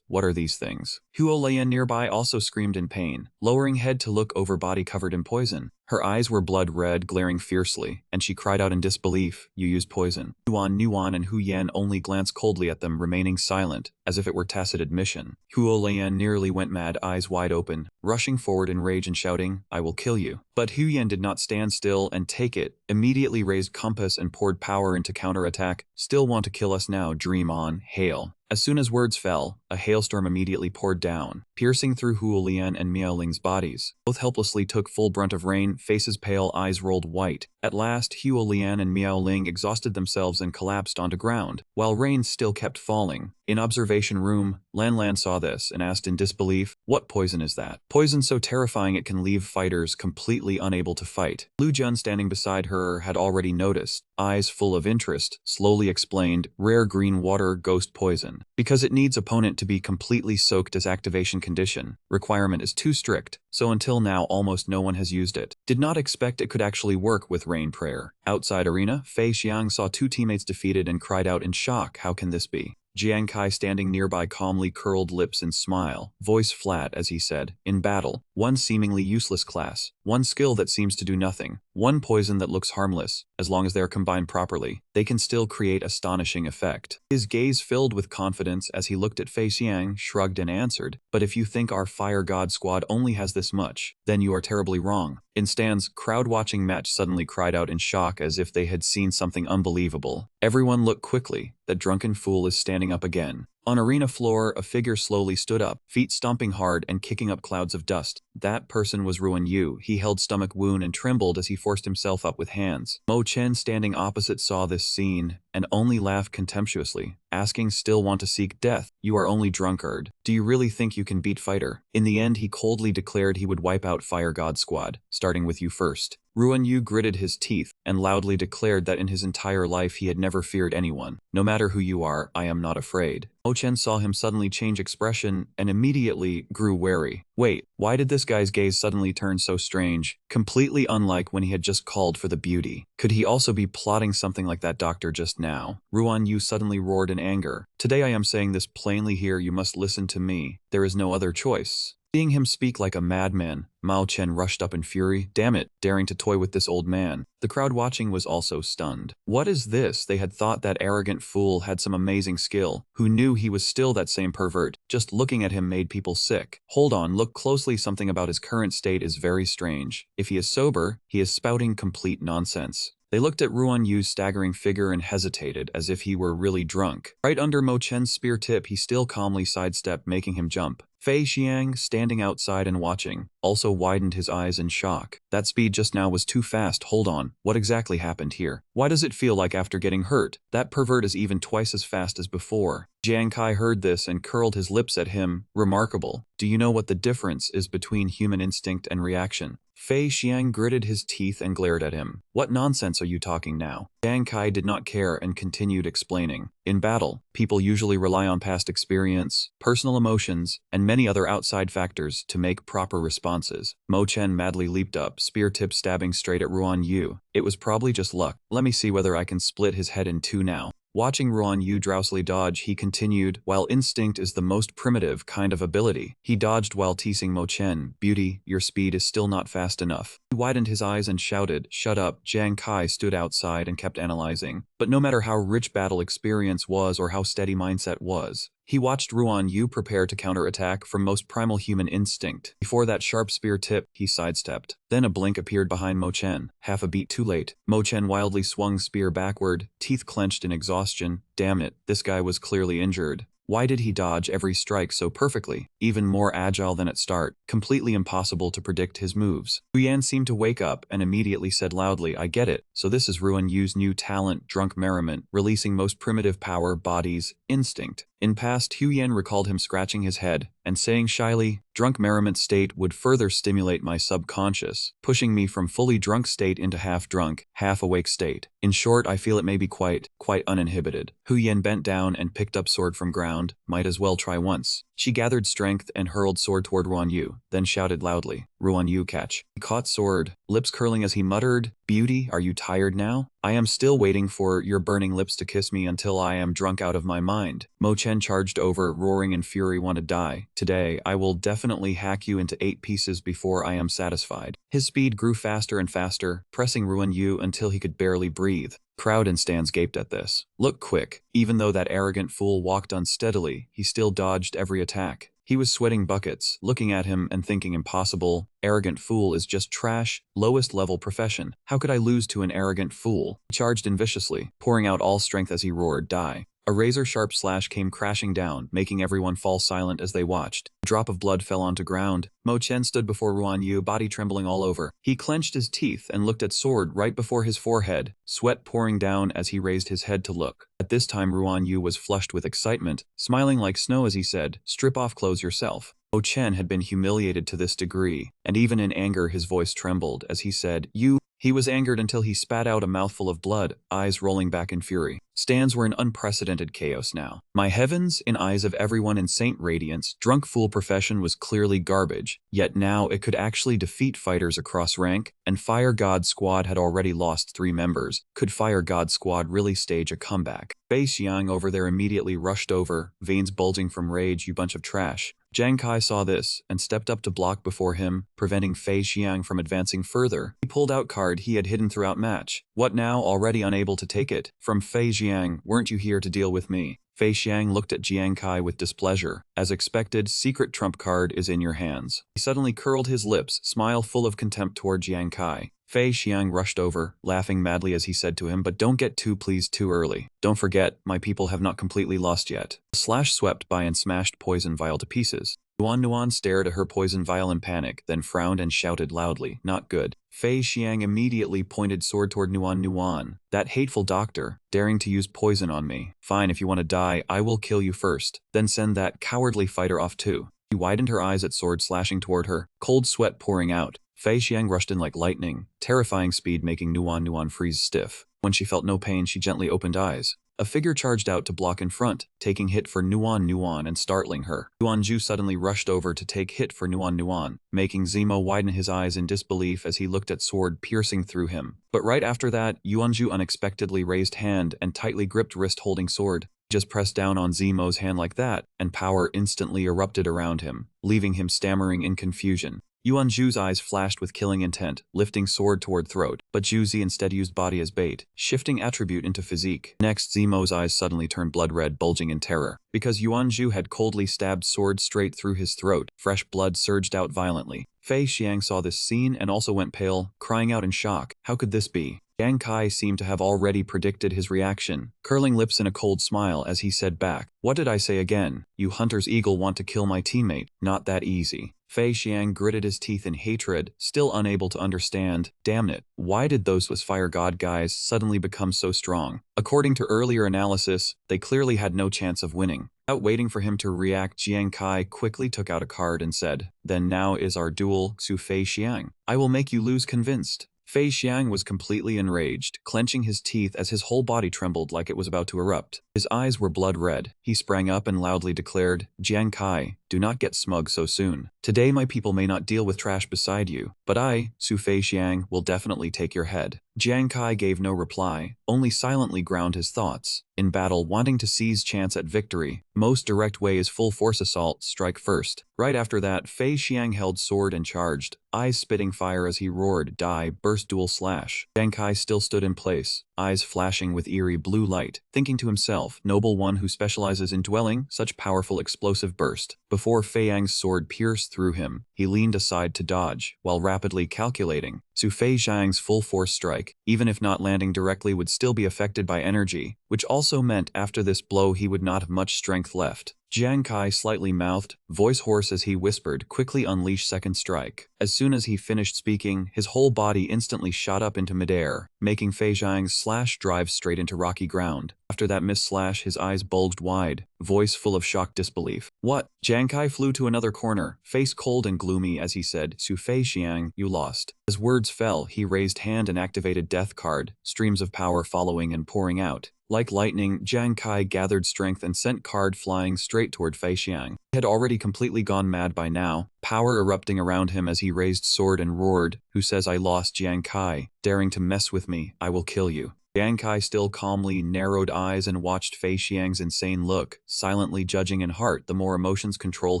what are these things? Huo Lian nearby also screamed in pain, lowering head to look over body covered in poison. Her eyes were blood red, glaring fiercely, and she cried out in disbelief, you used poison. Nuan and Hu Yan only glanced coldly at them, remaining silent, as if it were tacit admission. Huo Lian nearly went mad, eyes wide open, rushing forward in rage and shouting, I will kill you. But Hu Yan did not stand still and take it, immediately raised compass and poured power into counterattack. Still want to kill us now, dream on, hail. As soon as words fell, a hailstorm immediately poured down, piercing through Huolian and Miaoling's bodies. Both helplessly took full brunt of rain, faces pale, eyes rolled white. At last, Huolian and Miaoling exhausted themselves and collapsed onto ground, while rain still kept falling. In observation room, Lan saw this and asked in disbelief, what poison is that? Poison so terrifying it can leave fighters completely unable to fight. Lu Jun standing beside her had already noticed, eyes full of interest, slowly explained, rare green water ghost poison. Because it needs opponent to be completely soaked as activation condition, requirement is too strict, so until now almost no one has used it. Did not expect it could actually work with rain prayer. Outside arena, Fei Xiang saw 2 teammates defeated and cried out in shock, how can this be? Jiang Kai standing nearby calmly curled lips and smile, voice flat as he said, in battle, one seemingly useless class, one skill that seems to do nothing, one poison that looks harmless, as long as they are combined properly, they can still create astonishing effect. His gaze filled with confidence as he looked at Fei Xiang, shrugged and answered, but if you think our Fire God squad only has this much, then you are terribly wrong. In Stan's crowd-watching match suddenly cried out in shock as if they had seen something unbelievable. Everyone looked quickly, that drunken fool is standing up again. On arena floor, a figure slowly stood up, feet stomping hard and kicking up clouds of dust. That person was Ruan Yu. He held stomach wound and trembled as he forced himself up with hands. Mo Chen standing opposite saw this scene and only laughed contemptuously, asking still want to seek death. You are only drunkard. Do you really think you can beat fighter? In the end he coldly declared he would wipe out Fire God squad, starting with you first. Ruan Yu gritted his teeth and loudly declared that in his entire life he had never feared anyone. No matter who you are, I am not afraid. Mo Chen saw him suddenly change expression and immediately grew wary. Wait, why did this guy's gaze suddenly turn so strange, completely unlike when he had just called for the beauty? Could he also be plotting something like that doctor just now? Ruan Yu suddenly roared in anger. Today I am saying this plainly here, you must listen to me. There is no other choice. Seeing him speak like a madman, Mao Chen rushed up in fury. Damn it, daring to toy with this old man. The crowd watching was also stunned. What is this? They had thought that arrogant fool had some amazing skill. Who knew he was still that same pervert? Just looking at him made people sick. Hold on, look closely. Something about his current state is very strange. If he is sober, he is spouting complete nonsense. They looked at Ruan Yu's staggering figure and hesitated, as if he were really drunk. Right under Mo Chen's spear tip, he still calmly sidestepped, making him jump. Fei Xiang, standing outside and watching, also widened his eyes in shock. That speed just now was too fast. Hold on, what exactly happened here? Why does it feel like after getting hurt, that pervert is even twice as fast as before? Jiang Kai heard this and curled his lips at him. Remarkable. Do you know what the difference is between human instinct and reaction? Fei Xiang gritted his teeth and glared at him. What nonsense are you talking now? Jiang Kai did not care and continued explaining. In battle, people usually rely on past experience, personal emotions, and many other outside factors to make proper responses. Mo Chen madly leaped up, spear tip stabbing straight at Ruan Yu. It was probably just luck. Let me see whether I can split his head in two now. Watching Ruan Yu drowsily dodge, he continued, while instinct is the most primitive kind of ability. He dodged while teasing Mo Chen. Beauty, your speed is still not fast enough. He widened his eyes and shouted, shut up. Jiang Kai stood outside and kept analyzing. But no matter how rich battle experience was or how steady mindset was, he watched Ruan Yu prepare to counterattack from most primal human instinct. Before that sharp spear tip, he sidestepped. Then a blink appeared behind Mo Chen. Half a beat too late. Mo Chen wildly swung spear backward, teeth clenched in exhaustion. Damn it, this guy was clearly injured. Why did he dodge every strike so perfectly? Even more agile than at start, completely impossible to predict his moves. Huyan seemed to wake up and immediately said loudly, I get it. So this is Ruan Yu's new talent, drunk merriment, releasing most primitive power, body's instinct. In past, Huyan recalled him scratching his head and saying shyly, drunk merriment state would further stimulate my subconscious, pushing me from fully drunk state into half-drunk, half-awake state. In short, I feel it may be quite uninhibited. Huyan bent down and picked up sword from ground. Might as well try once. She gathered strength and hurled sword toward Ruan Yu, then shouted loudly, Ruan Yu catch. He caught sword, lips curling as he muttered, Beauty, are you tired now? I am still waiting for your burning lips to kiss me until I am drunk out of my mind. Mo Chen charged over, roaring in fury, want to die. Today, I will definitely hack you into 8 pieces before I am satisfied. His speed grew faster and faster, pressing Ruan Yu until he could barely breathe. Crowd and stands gaped at this. Look quick. Even though that arrogant fool walked unsteadily, he still dodged every attack. He was sweating buckets, looking at him and thinking impossible. Arrogant fool is just trash, lowest level profession. How could I lose to an arrogant fool? He charged in viciously, pouring out all strength as he roared, die. A razor-sharp slash came crashing down, making everyone fall silent as they watched. A drop of blood fell onto ground. Mo Chen stood before Ruan Yu, body trembling all over. He clenched his teeth and looked at sword right before his forehead, sweat pouring down as he raised his head to look. At this time Ruan Yu was flushed with excitement, smiling like snow as he said, strip off clothes yourself. Mo Chen had been humiliated to this degree, and even in anger his voice trembled as he said, you. He was angered until he spat out a mouthful of blood, eyes rolling back in fury. Stands were in unprecedented chaos now. My heavens, in eyes of everyone in Saint Radiance, drunk fool profession was clearly garbage, yet now it could actually defeat fighters across rank, and Fire God Squad had already lost 3 members. Could Fire God Squad really stage a comeback? Fei Xiang over there immediately rushed over, veins bulging from rage, you bunch of trash. Jiang Kai saw this and stepped up to block before him, preventing Fei Xiang from advancing further. He pulled out card he had hidden throughout match. What now, already unable to take it? From Fei Xiang, weren't you here to deal with me? Fei Xiang looked at Jiang Kai with displeasure. As expected, secret trump card is in your hands. He suddenly curled his lips, smile full of contempt toward Jiang Kai. Fei Xiang rushed over, laughing madly as he said to him, but don't get too pleased too early. Don't forget, my people have not completely lost yet. A slash swept by and smashed poison vial to pieces. Nuan stared at her poison vial in panic, then frowned and shouted loudly, not good. Fei Xiang immediately pointed sword toward Nuan. That hateful doctor, daring to use poison on me. Fine, if you want to die, I will kill you first. Then send that cowardly fighter off too. She widened her eyes at sword slashing toward her, cold sweat pouring out. Fei Xiang rushed in like lightning, terrifying speed making Nuan freeze stiff. When she felt no pain, she gently opened eyes. A figure charged out to block in front, taking hit for Nuan and startling her. Yuanju suddenly rushed over to take hit for Nuan, making Zemo widen his eyes in disbelief as he looked at sword piercing through him. But right after that, Yuanju unexpectedly raised hand and tightly gripped wrist holding sword. Just pressed down on Zemo's hand like that, and power instantly erupted around him, leaving him stammering in confusion. Yuan Zhu's eyes flashed with killing intent, lifting sword toward throat, but Zhu instead used body as bait, shifting attribute into physique. Next, Zemo's eyes suddenly turned blood red, bulging in terror. Because Yuan Zhu had coldly stabbed sword straight through his throat, fresh blood surged out violently. Fei Xiang saw this scene and also went pale, crying out in shock. How could this be? Yang Kai seemed to have already predicted his reaction, curling lips in a cold smile as he said back, "What did I say again? You hunter's eagle want to kill my teammate, not that easy." Fei Xiang gritted his teeth in hatred, still unable to understand. Damn it, why did those fire god guys suddenly become so strong? According to earlier analysis, they clearly had no chance of winning. Without waiting for him to react, Jiang Kai quickly took out a card and said, "Then now is our duel, Su Fei Xiang. I will make you lose convinced." Fei Xiang was completely enraged, clenching his teeth as his whole body trembled like it was about to erupt. His eyes were blood red. He sprang up and loudly declared, "Jiang Kai, do not get smug so soon. Today my people may not deal with trash beside you, but I, Su Fei Xiang, will definitely take your head." Jiang Kai gave no reply, only silently ground his thoughts. In battle, wanting to seize chance at victory, most direct way is full force assault, strike first. Right after that, Fei Xiang held sword and charged, eyes spitting fire as he roared, "Die, burst, dual slash." Jiang Kai still stood in place, eyes flashing with eerie blue light, thinking to himself, noble one who specializes in dwelling such powerful explosive burst. Before Fei Yang's sword pierced through him, he leaned aside to dodge, while rapidly calculating. Su Fei Xiang's full force strike, even if not landing directly, would still be affected by energy, which also meant after this blow he would not have much strength left. Jiang Kai slightly mouthed, voice hoarse as he whispered, "Quickly unleash second strike." As soon as he finished speaking, his whole body instantly shot up into midair, making Fei Xiang's slash drive straight into rocky ground. After that missed slash, his eyes bulged wide, voice full of shocked disbelief. "What?" Jiang Kai flew to another corner, face cold and gloomy as he said, "Su Fei Xiang, you lost." As words fell, he raised hand and activated death card, streams of power following and pouring out. Like lightning, Jiang Kai gathered strength and sent card flying straight toward Fei Xiang. He had already completely gone mad by now, power erupting around him as he raised sword and roared, "Who says I lost, Jiang Kai? Daring to mess with me, I will kill you." Jiang Kai still calmly narrowed eyes and watched Fei Xiang's insane look, silently judging in heart. The more emotions control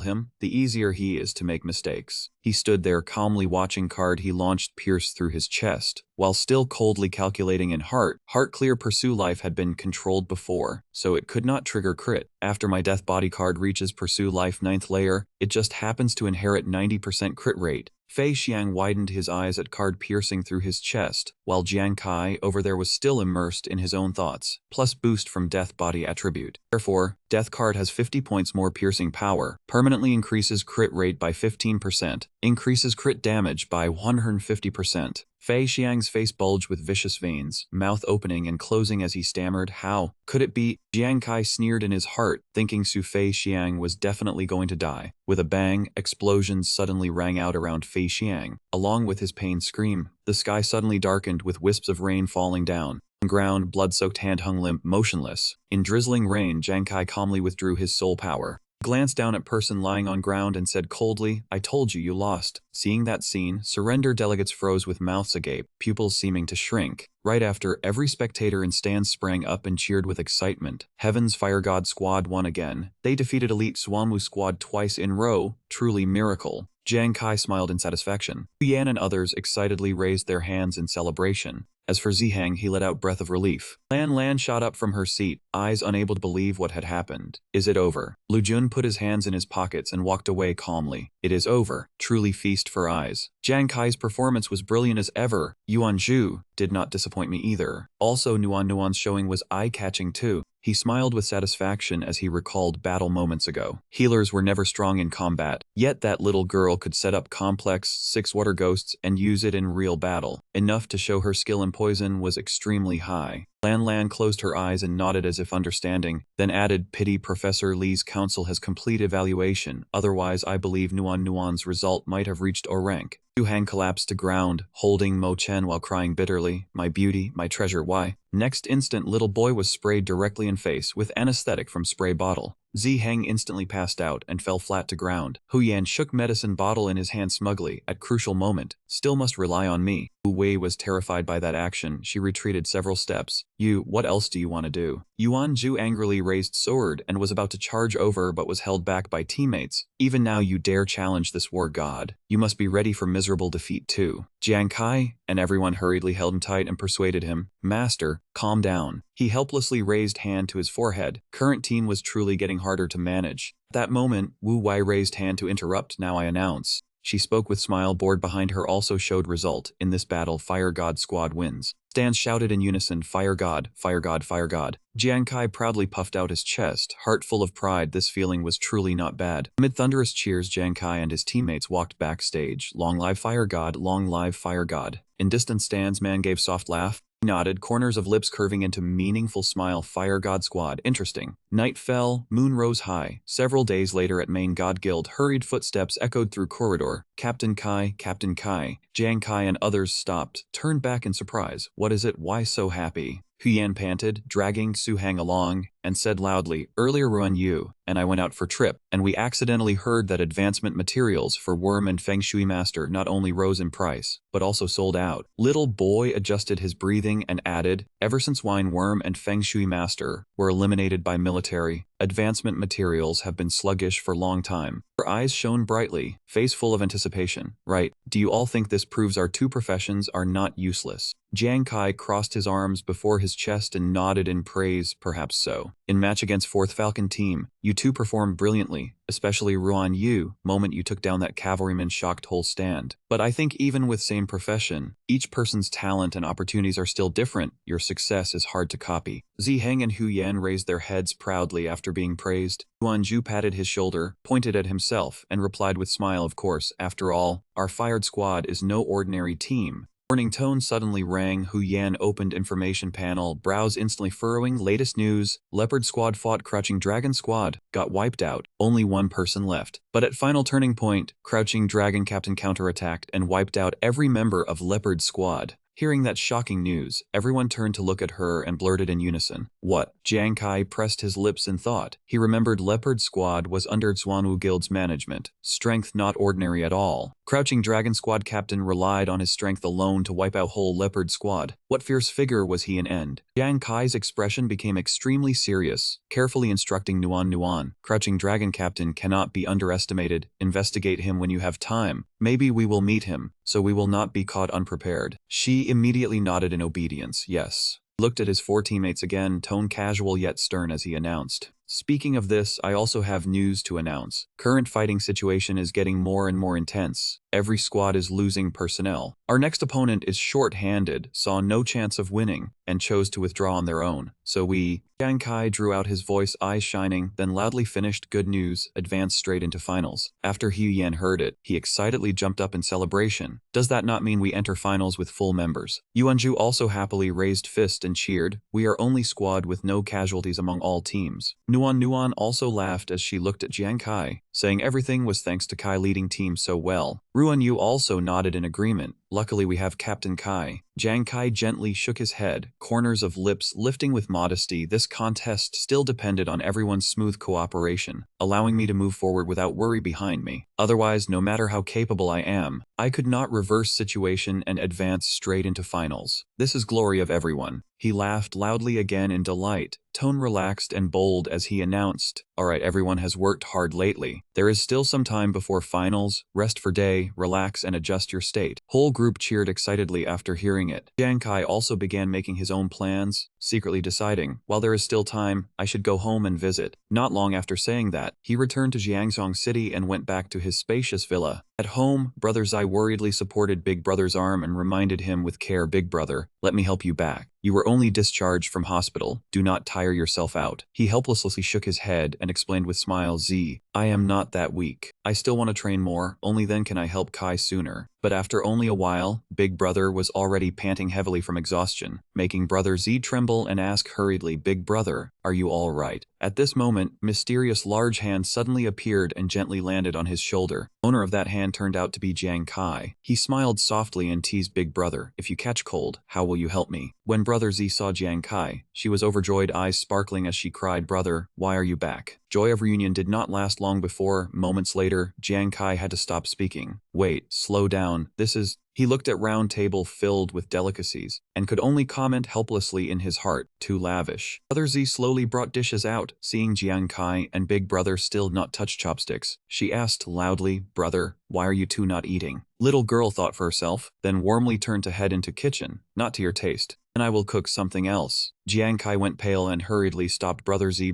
him, the easier he is to make mistakes. He stood there calmly watching card he launched pierce through his chest, while still coldly calculating in heart. Heart clear pursue life had been controlled before, so it could not trigger crit. After my death body card reaches pursue life 9th layer, it just happens to inherit 90% crit rate. Fei Xiang widened his eyes at card piercing through his chest, while Jiang Kai over there was still immersed in his own thoughts, plus boost from death body attribute. Therefore, death card has 50 points more piercing power, permanently increases crit rate by 15%, increases crit damage by 150%. Fei Xiang's face bulged with vicious veins, mouth opening and closing as he stammered, "How could it be?" Jiang Kai sneered in his heart, thinking Su Fei Xiang was definitely going to die. With a bang, explosions suddenly rang out around Fei Xiang, along with his pain scream. The sky suddenly darkened with wisps of rain falling down. On ground, blood-soaked hand hung limp, motionless. In drizzling rain, Jiang Kai calmly withdrew his soul power. Glanced down at person lying on ground and said coldly, "I told you lost." Seeing that scene, surrender delegates froze with mouths agape, pupils seeming to shrink. Right after, every spectator in stands sprang up and cheered with excitement. Heaven's Fire God Squad won again. They defeated Elite Swamu Squad twice in row, truly miracle. Jiang Kai smiled in satisfaction. Yan and others excitedly raised their hands in celebration. As for Zihang, he let out breath of relief. Lan shot up from her seat, eyes unable to believe what had happened. "Is it over?" Lu Jun put his hands in his pockets and walked away calmly. "It is over. Truly feast for eyes." Jiang Kai's performance was brilliant as ever. Yuan Zhu did not disappoint me either. Also, Nuan's showing was eye-catching too. He smiled with satisfaction as he recalled battle moments ago. Healers were never strong in combat, yet that little girl could set up complex 6 water ghosts and use it in real battle. Enough to show her skill in poison was extremely high. Lan closed her eyes and nodded as if understanding, then added, "Pity Professor Li's council has complete evaluation, otherwise I believe Nuan's result might have reached O rank." Zhu Hang collapsed to ground, holding Mo Chen while crying bitterly, "My beauty, my treasure, why?" Next instant, little boy was sprayed directly in face with anesthetic from spray bottle. Heng instantly passed out and fell flat to ground. Hu Yan shook medicine bottle in his hand smugly. At crucial moment, still must rely on me. Wu Wei was terrified by that action. She retreated several steps. What else do you want to do? Yuan Zhu angrily raised sword and was about to charge over but was held back by teammates. Even now you dare challenge this war god. You must be ready for miserable defeat too. Jiang Kai and everyone hurriedly held him tight and persuaded him. Master, calm down. He helplessly raised hand to his forehead. Current team was truly getting harder to manage. At that moment, Wu Wei raised hand to interrupt. Now I announce. She spoke with smile. Board behind her also showed result. In this battle, Fire God squad wins. Stands shouted in unison, Fire God, Fire God, Fire God. Jiang Kai proudly puffed out his chest, heart full of pride. This feeling was truly not bad. Amid thunderous cheers, Jiang Kai and his teammates walked backstage. Long live Fire God, long live Fire God. In distant stands, man gave soft laugh. He nodded, corners of lips curving into meaningful smile. Fire God squad, interesting. Night fell, moon rose high. Several days later at main God Guild, hurried footsteps echoed through corridor. Captain Kai, Captain Kai. Jiang Kai and others stopped, turned back in surprise. What is it? Why so happy? Huyan panted, dragging Su Hang along, and said loudly, earlier Ruan Yu and I went out for trip, and we accidentally heard that advancement materials for Worm and Feng Shui Master not only rose in price, but also sold out. Little boy adjusted his breathing and added, ever since Wine Worm and Feng Shui Master were eliminated by military, advancement materials have been sluggish for a long time. Her eyes shone brightly, face full of anticipation. Right, do you all think this proves our two professions are not useless? Jiang Kai crossed his arms before his chest and nodded in praise. Perhaps so. In match against 4th Falcon team, you two performed brilliantly, especially Ruan Yu. Moment you took down that cavalryman shocked whole stand. But I think even with same profession, each person's talent and opportunities are still different. Your success is hard to copy. Heng and Hu Yan raised their heads proudly after being praised. Yuan Zhu patted his shoulder, pointed at himself, and replied with smile, of course, after all, our fired squad is no ordinary team. Warning tone suddenly rang. Hu Yan opened information panel, brows instantly furrowing. Latest news, Leopard Squad fought Crouching Dragon Squad, got wiped out, only one person left. But at final turning point, Crouching Dragon Captain counterattacked and wiped out every member of Leopard Squad. Hearing that shocking news, everyone turned to look at her and blurted in unison. What? Jiang Kai pressed his lips in thought. He remembered Leopard Squad was under Xuanwu Guild's management. Strength not ordinary at all. Crouching Dragon Squad captain relied on his strength alone to wipe out whole Leopard Squad. What fierce figure was he in end? Jiang Kai's expression became extremely serious, carefully instructing Nuan. Crouching Dragon Captain cannot be underestimated. Investigate him when you have time. Maybe we will meet him, so we will not be caught unprepared. She immediately nodded in obedience. Yes. Looked at his 4 teammates again, tone casual yet stern as he announced. Speaking of this, I also have news to announce. Current fighting situation is getting more and more intense. Every squad is losing personnel. Our next opponent is short-handed, saw no chance of winning, and chose to withdraw on their own. So Jiang Kai drew out his voice, eyes shining, then loudly finished, good news, advanced straight into finals. After Hu Yan heard it, he excitedly jumped up in celebration. Does that not mean we enter finals with full members? Yuanju also happily raised fist and cheered. We are only squad with no casualties among all teams. Nuan also laughed as she looked at Jiang Kai, saying everything was thanks to Kai leading team so well. Ruan Yu also nodded in agreement. Luckily we have Captain Kai. Jiang Kai gently shook his head, corners of lips lifting with modesty. This contest still depended on everyone's smooth cooperation, allowing me to move forward without worry behind me. Otherwise, no matter how capable I am, I could not reverse situation and advance straight into finals. This is glory of everyone. He laughed loudly again in delight, tone relaxed and bold as he announced, alright, everyone has worked hard lately. There is still some time before finals. Rest for day, relax and adjust your state. Whole group cheered excitedly after hearing it. Jiang Kai also began making his own plans, secretly deciding, while there is still time, I should go home and visit. Not long after saying that, he returned to Jiangzhong City and went back to his spacious villa. At home, Brother Zai worriedly supported Big Brother's arm and reminded him with care, Big Brother, let me help you back. You were only discharged from hospital. Do not tire yourself out. He helplessly shook his head and explained with smile, I am not that weak. I still want to train more, only then can I help Kai sooner. But after only a while, Big Brother was already panting heavily from exhaustion, making Brother Z tremble and ask hurriedly, Big Brother, are you all right? At this moment, mysterious large hand suddenly appeared and gently landed on his shoulder. Owner of that hand turned out to be Jiang Kai. He smiled softly and teased Big Brother, if you catch cold, how will you help me? When Brother Z saw Jiang Kai, she was overjoyed, eyes sparkling as she cried, Brother, why are you back? Joy of reunion did not last long before, moments later, Jiang Kai had to stop speaking. Wait, slow down, this is... He looked at round table filled with delicacies, and could only comment helplessly in his heart, too lavish. Brother Z slowly brought dishes out, seeing Jiang Kai and Big Brother still not touch chopsticks. She asked loudly, Brother, why are you two not eating? Little girl thought for herself, then warmly turned to head into kitchen, not to your taste. And I will cook something else. Jiang Kai went pale and hurriedly stopped Brother Z,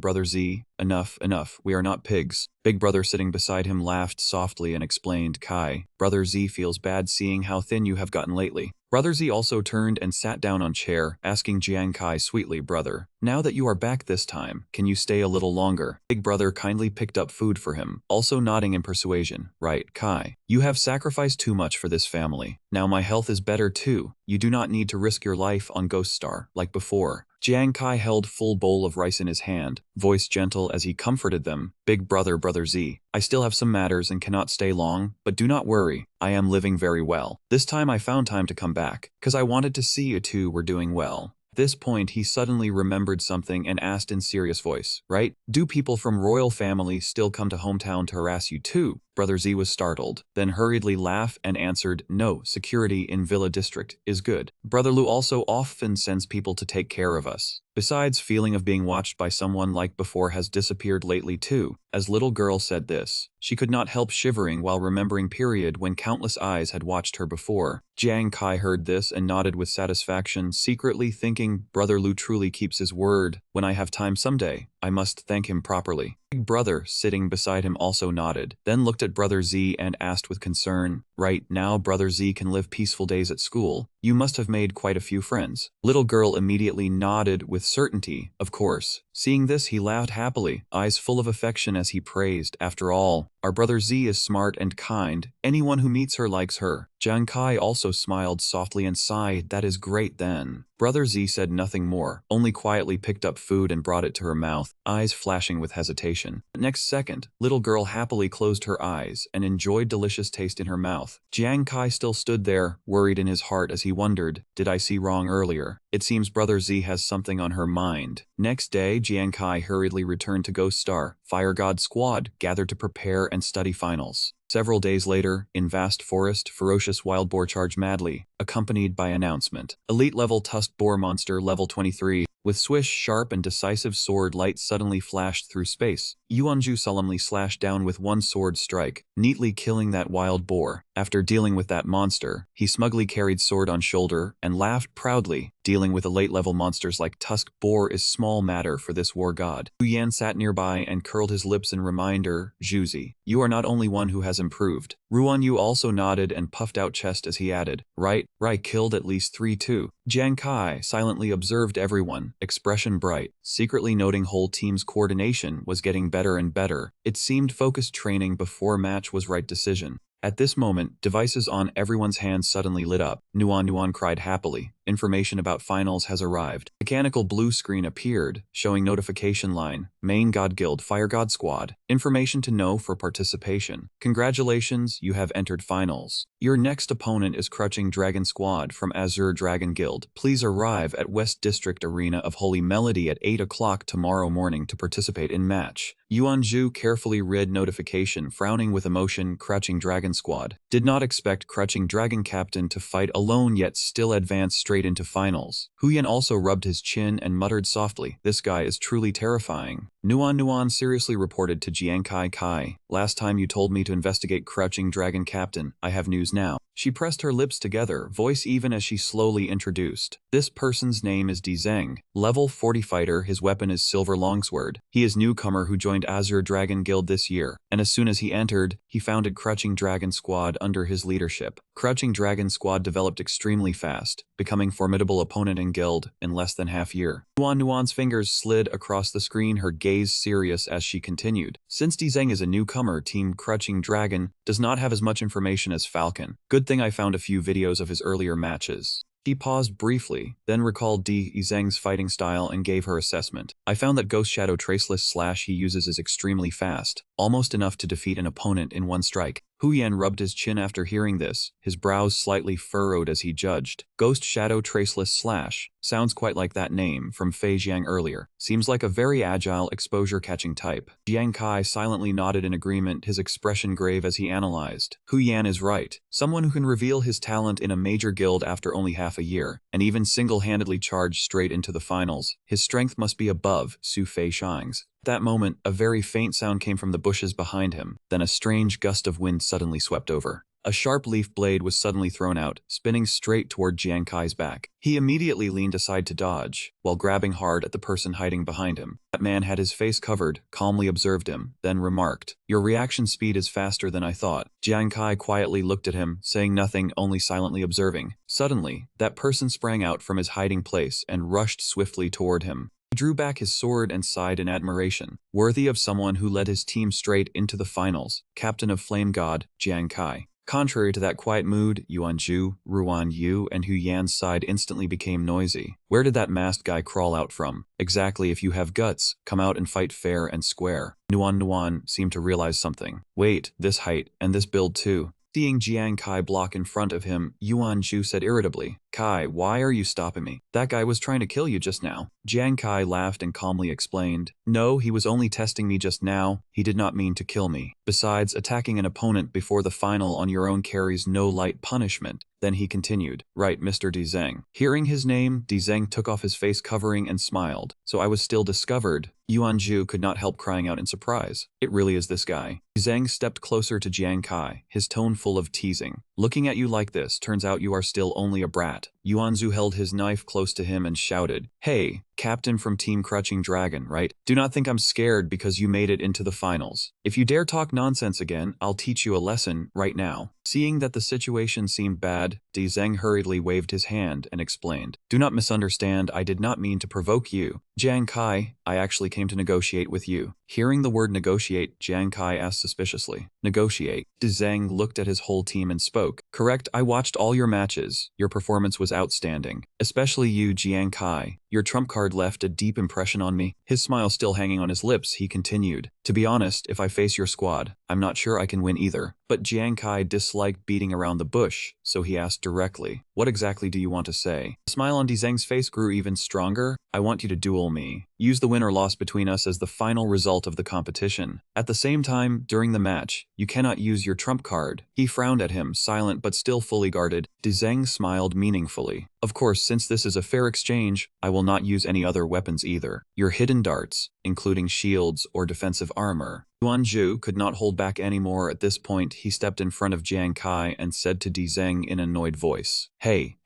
enough, we are not pigs. Big Brother sitting beside him laughed softly and explained, Kai, Brother Z feels bad seeing how thin you have gotten lately. Brother Z also turned and sat down on chair, asking Jiang Kai sweetly, Brother, now that you are back this time, can you stay a little longer? Big Brother kindly picked up food for him, also nodding in persuasion, right, Kai, you have sacrificed too much for this family. Now my health is better too. You do not need to risk your life on Ghost Star, like before. Jiang Kai held full bowl of rice in his hand, voice gentle as he comforted them. Big Brother, Brother Z, I still have some matters and cannot stay long, but do not worry, I am living very well. This time I found time to come back, cause I wanted to see you two were doing well. At this point he suddenly remembered something and asked in serious voice, right? Do people from royal families still come to hometown to harass you too? Brother Z was startled, then hurriedly laughed and answered, no, security in Villa District is good. Brother Lu also often sends people to take care of us. Besides, feeling of being watched by someone like before has disappeared lately too. As little girl said this, she could not help shivering while remembering period when countless eyes had watched her before. Jiang Kai heard this and nodded with satisfaction, secretly thinking, Brother Lu truly keeps his word. When I have time someday, I must thank him properly. Big Brother, sitting beside him, also nodded, then looked at Brother Z and asked with concern, right, now Brother Z can live peaceful days at school. You must have made quite a few friends. Little girl immediately nodded with certainty, of course. Seeing this, he laughed happily, eyes full of affection as he praised, after all, our Brother Z is smart and kind. Anyone who meets her likes her. Jiang Kai also smiled softly and sighed, that is great then. Brother Z said nothing more, only quietly picked up food and brought it to her mouth, eyes flashing with hesitation. The next second, little girl happily closed her eyes and enjoyed delicious taste in her mouth. Jiang Kai still stood there, worried in his heart as he wondered, did I see wrong earlier? It seems Brother Z has something on her mind. Next day, Jiang Kai hurriedly returned to Ghost Star. Fire God Squad gathered to prepare and study finals. Several days later, in vast forest, ferocious wild boar charged madly, accompanied by announcement. Elite level tusked boar monster level 23. With swish, sharp, and decisive sword light suddenly flashed through space. Yuanju solemnly slashed down with one sword strike, neatly killing that wild boar. After dealing with that monster, he smugly carried sword on shoulder and laughed proudly. Dealing with elite-level monsters like tusked boar is small matter for this war god. Hu Yan sat nearby and curled his lips in reminder, Zhuzi, you are not only one who has improved. Ruan Yu also nodded and puffed out chest as he added, right, killed at least 3 too. Jiang Kai silently observed everyone, expression bright, secretly noting whole team's coordination was getting better and better. It seemed focused training before match was right decision. At this moment, devices on everyone's hands suddenly lit up. Nuan cried happily. Information about finals has arrived. Mechanical blue screen appeared, showing notification line, Main God Guild Fire God Squad. Information to know for participation. Congratulations, you have entered finals. Your next opponent is Crouching Dragon Squad from Azure Dragon Guild. Please arrive at West District Arena of Holy Melody at 8 o'clock tomorrow morning to participate in match. Yuanju carefully read notification, frowning with emotion. Crouching Dragon Squad did not expect Crouching Dragon Captain to fight alone, yet still advance straight into finals. Huyan also rubbed his chin and muttered softly, this guy is truly terrifying. Nuan seriously reported to Jiang Kai, last time you told me to investigate Crouching Dragon Captain, I have news now. She pressed her lips together, voice even as she slowly introduced. This person's name is Di Zeng, level 40 fighter, his weapon is Silver Longsword. He is newcomer who joined Azure Dragon Guild this year, and as soon as he entered, he founded Crouching Dragon Squad under his leadership. Crouching Dragon Squad developed extremely fast, becoming formidable opponent in guild in less than half year. Nuan's fingers slid across the screen, her gaze serious as she continued. Since Di Zeng is a newcomer, Team Crouching Dragon does not have as much information as Falcon. Good thing I found a few videos of his earlier matches. He paused briefly, then recalled Di Zeng's fighting style and gave her assessment. I found that Ghost Shadow Traceless Slash he uses is extremely fast, almost enough to defeat an opponent in one strike. Hu Yan rubbed his chin after hearing this, his brows slightly furrowed as he judged. Ghost Shadow Traceless Slash sounds quite like that name from Fei Jiang earlier. Seems like a very agile exposure-catching type. Jiang Kai silently nodded in agreement, his expression grave as he analyzed. Hu Yan is right. Someone who can reveal his talent in a major guild after only half a year, and even single-handedly charge straight into the finals. His strength must be above Su Fei Shang's. At that moment, a very faint sound came from the bushes behind him, then a strange gust of wind suddenly swept over. A sharp leaf blade was suddenly thrown out, spinning straight toward Jiang Kai's back. He immediately leaned aside to dodge, while grabbing hard at the person hiding behind him. That man had his face covered, calmly observed him, then remarked, "Your reaction speed is faster than I thought." Jiang Kai quietly looked at him, saying nothing, only silently observing. Suddenly, that person sprang out from his hiding place and rushed swiftly toward him. He drew back his sword and sighed in admiration. Worthy of someone who led his team straight into the finals, Captain of Flame God, Jiang Kai. Contrary to that quiet mood, Yuan Zhu, Ruan Yu, and Hu Yan's side instantly became noisy. Where did that masked guy crawl out from? Exactly, if you have guts, come out and fight fair and square. Nuan seemed to realize something. Wait, this height, and this build too. Seeing Jiang Kai block in front of him, Yuan Zhu said irritably, "Kai, why are you stopping me? That guy was trying to kill you just now." Jiang Kai laughed and calmly explained, "No, he was only testing me just now. He did not mean to kill me. Besides, attacking an opponent before the final on your own carries no light punishment." Then he continued, "Right, Mr. Dizeng." Hearing his name, Dizeng took off his face covering and smiled. "So I was still discovered." Yuan Zhu could not help crying out in surprise. "It really is this guy." Dizeng stepped closer to Jiang Kai, his tone full of teasing. "Looking at you like this, turns out you are still only a brat." Yuan Zhu held his knife close to him and shouted, "Hey, Captain from Team Crouching Dragon, right? Do not think I'm scared because you made it into the finals. If you dare talk nonsense again, I'll teach you a lesson right now." Seeing that the situation seemed bad, Dizeng hurriedly waved his hand and explained, "Do not misunderstand, I did not mean to provoke you. Jiang Kai, I actually came to negotiate with you." Hearing the word negotiate, Jiang Kai asked suspiciously, "Negotiate?" Dizeng looked at his whole team and spoke, "Correct, I watched all your matches. Your performance was outstanding. Especially you, Jiang Kai. Your trump card left a deep impression on me." His smile still hanging on his lips, he continued, "To be honest, if I face your squad, I'm not sure I can win either." But Jiang Kai disliked beating around the bush, so he asked directly, "What exactly do you want to say?" The smile on Dizeng's face grew even stronger. "I want you to duel me. Use the win or loss between us as the final result of the competition. At the same time, during the match, you cannot use your trump card." He frowned at him, silent but still fully guarded. Dizeng smiled meaningfully. "Of course, since this is a fair exchange, I will not use any other weapons either. Your hidden darts, including shields or defensive armor." Yuan Zhu could not hold back anymore. At this point, he stepped in front of Jiang Kai and said to Dizeng in an annoyed voice, Hey,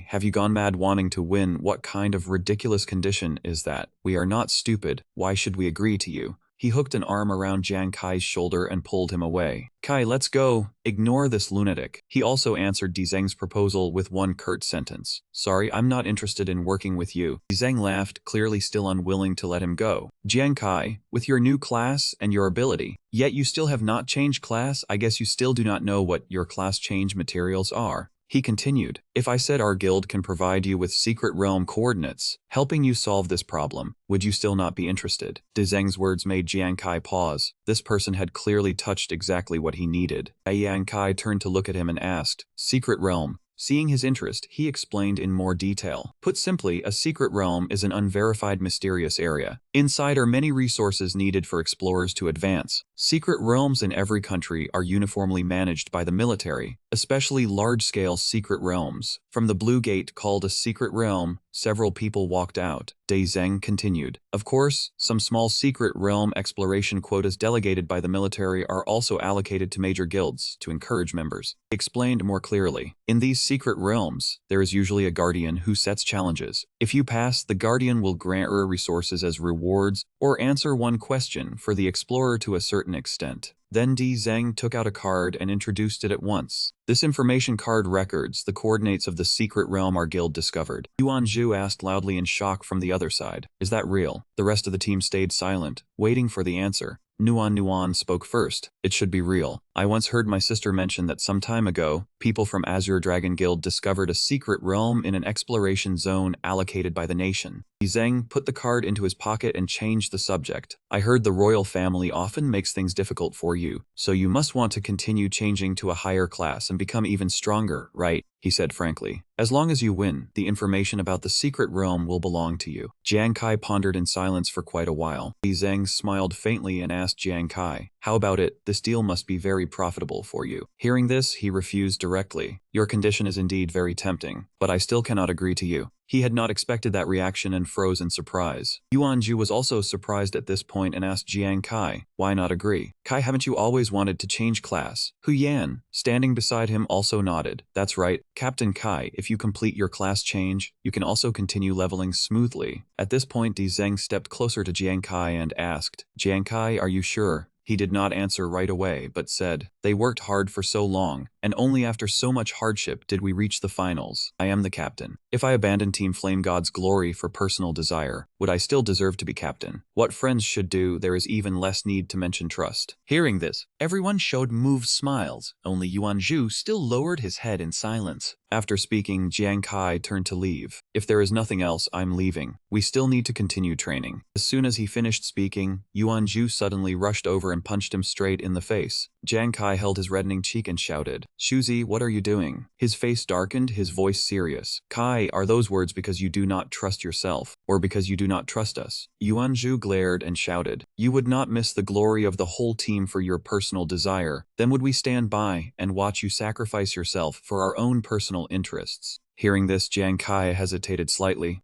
have you gone mad wanting to win? What kind of ridiculous condition is that? We are not stupid. Why should we agree to you?" He hooked an arm around Jiang Kai's shoulder and pulled him away. "Kai, let's go. Ignore this lunatic." He also answered Dizeng's proposal with one curt sentence. "Sorry, I'm not interested in working with you." Dizeng laughed, clearly still unwilling to let him go. "Jiang Kai, with your new class and your ability, yet you still have not changed class, I guess you still do not know what your class change materials are." He continued, "If I said our guild can provide you with secret realm coordinates, helping you solve this problem, would you still not be interested?" Dizeng's words made Jiang Kai pause. This person had clearly touched exactly what he needed. Jiang Kai turned to look at him and asked, "Secret realm?" Seeing his interest, he explained in more detail. Put simply, a secret realm is an unverified mysterious area. Inside are many resources needed for explorers to advance. Secret realms in every country are uniformly managed by the military, especially large-scale secret realms. From the Blue Gate called a secret realm, several people walked out. Dizeng continued, "Of course, some small secret realm exploration quotas delegated by the military are also allocated to major guilds to encourage members." He explained more clearly, "In these secret realms, there is usually a guardian who sets challenges. If you pass, the guardian will grant resources as rewards or answer one question for the explorer to a certain extent." Then Dizeng took out a card and introduced it at once. "This information card records the coordinates of the secret realm our guild discovered." Yuan Zhu asked loudly in shock from the other side, "Is that real?" The rest of the team stayed silent, waiting for the answer. Nuan spoke first. It should be real. I once heard my sister mention that some time ago, people from Azure Dragon Guild discovered a secret realm in an exploration zone allocated by the nation. Zheng put the card into his pocket and changed the subject. I heard the royal family often makes things difficult for you, so you must want to continue changing to a higher class and become even stronger, right? He said frankly. As long as you win, the information about the secret realm will belong to you. Jiang Kai pondered in silence for quite a while. Li Zheng smiled faintly and asked Jiang Kai, "How about it? This deal must be very profitable for you." Hearing this, he refused directly. "Your condition is indeed very tempting, but I still cannot agree to you." He had not expected that reaction and froze in surprise. Yuanju was also surprised at this point and asked Jiang Kai, "Why not agree? Kai, haven't you always wanted to change class?" Hu Yan, standing beside him, also nodded. "That's right, Captain Kai, if you complete your class change, you can also continue leveling smoothly." At this point, Di Zheng stepped closer to Jiang Kai and asked, "Jiang Kai, are you sure?" He did not answer right away, but said, "They worked hard for so long, and only after so much hardship did we reach the finals. I am the captain. If I abandon Team Flame God's glory for personal desire, would I still deserve to be captain? What friends should do, there is even less need to mention trust." Hearing this, everyone showed moved smiles. Only Yuan Zhu still lowered his head in silence. After speaking, Jiang Kai turned to leave. "If there is nothing else, I'm leaving. We still need to continue training." As soon as he finished speaking, Yuan Zhu suddenly rushed over and punched him straight in the face. Jiang Kai held his reddening cheek and shouted, "Shuzi, what are you doing?" His face darkened, his voice serious. "Kai, are those words because you do not trust yourself, or because you do not trust us?" Yuan Zhu glared and shouted, "You would not miss the glory of the whole team for your personal desire. Then would we stand by and watch you sacrifice yourself for our own personal interests?" Hearing this, Jiang Kai hesitated slightly.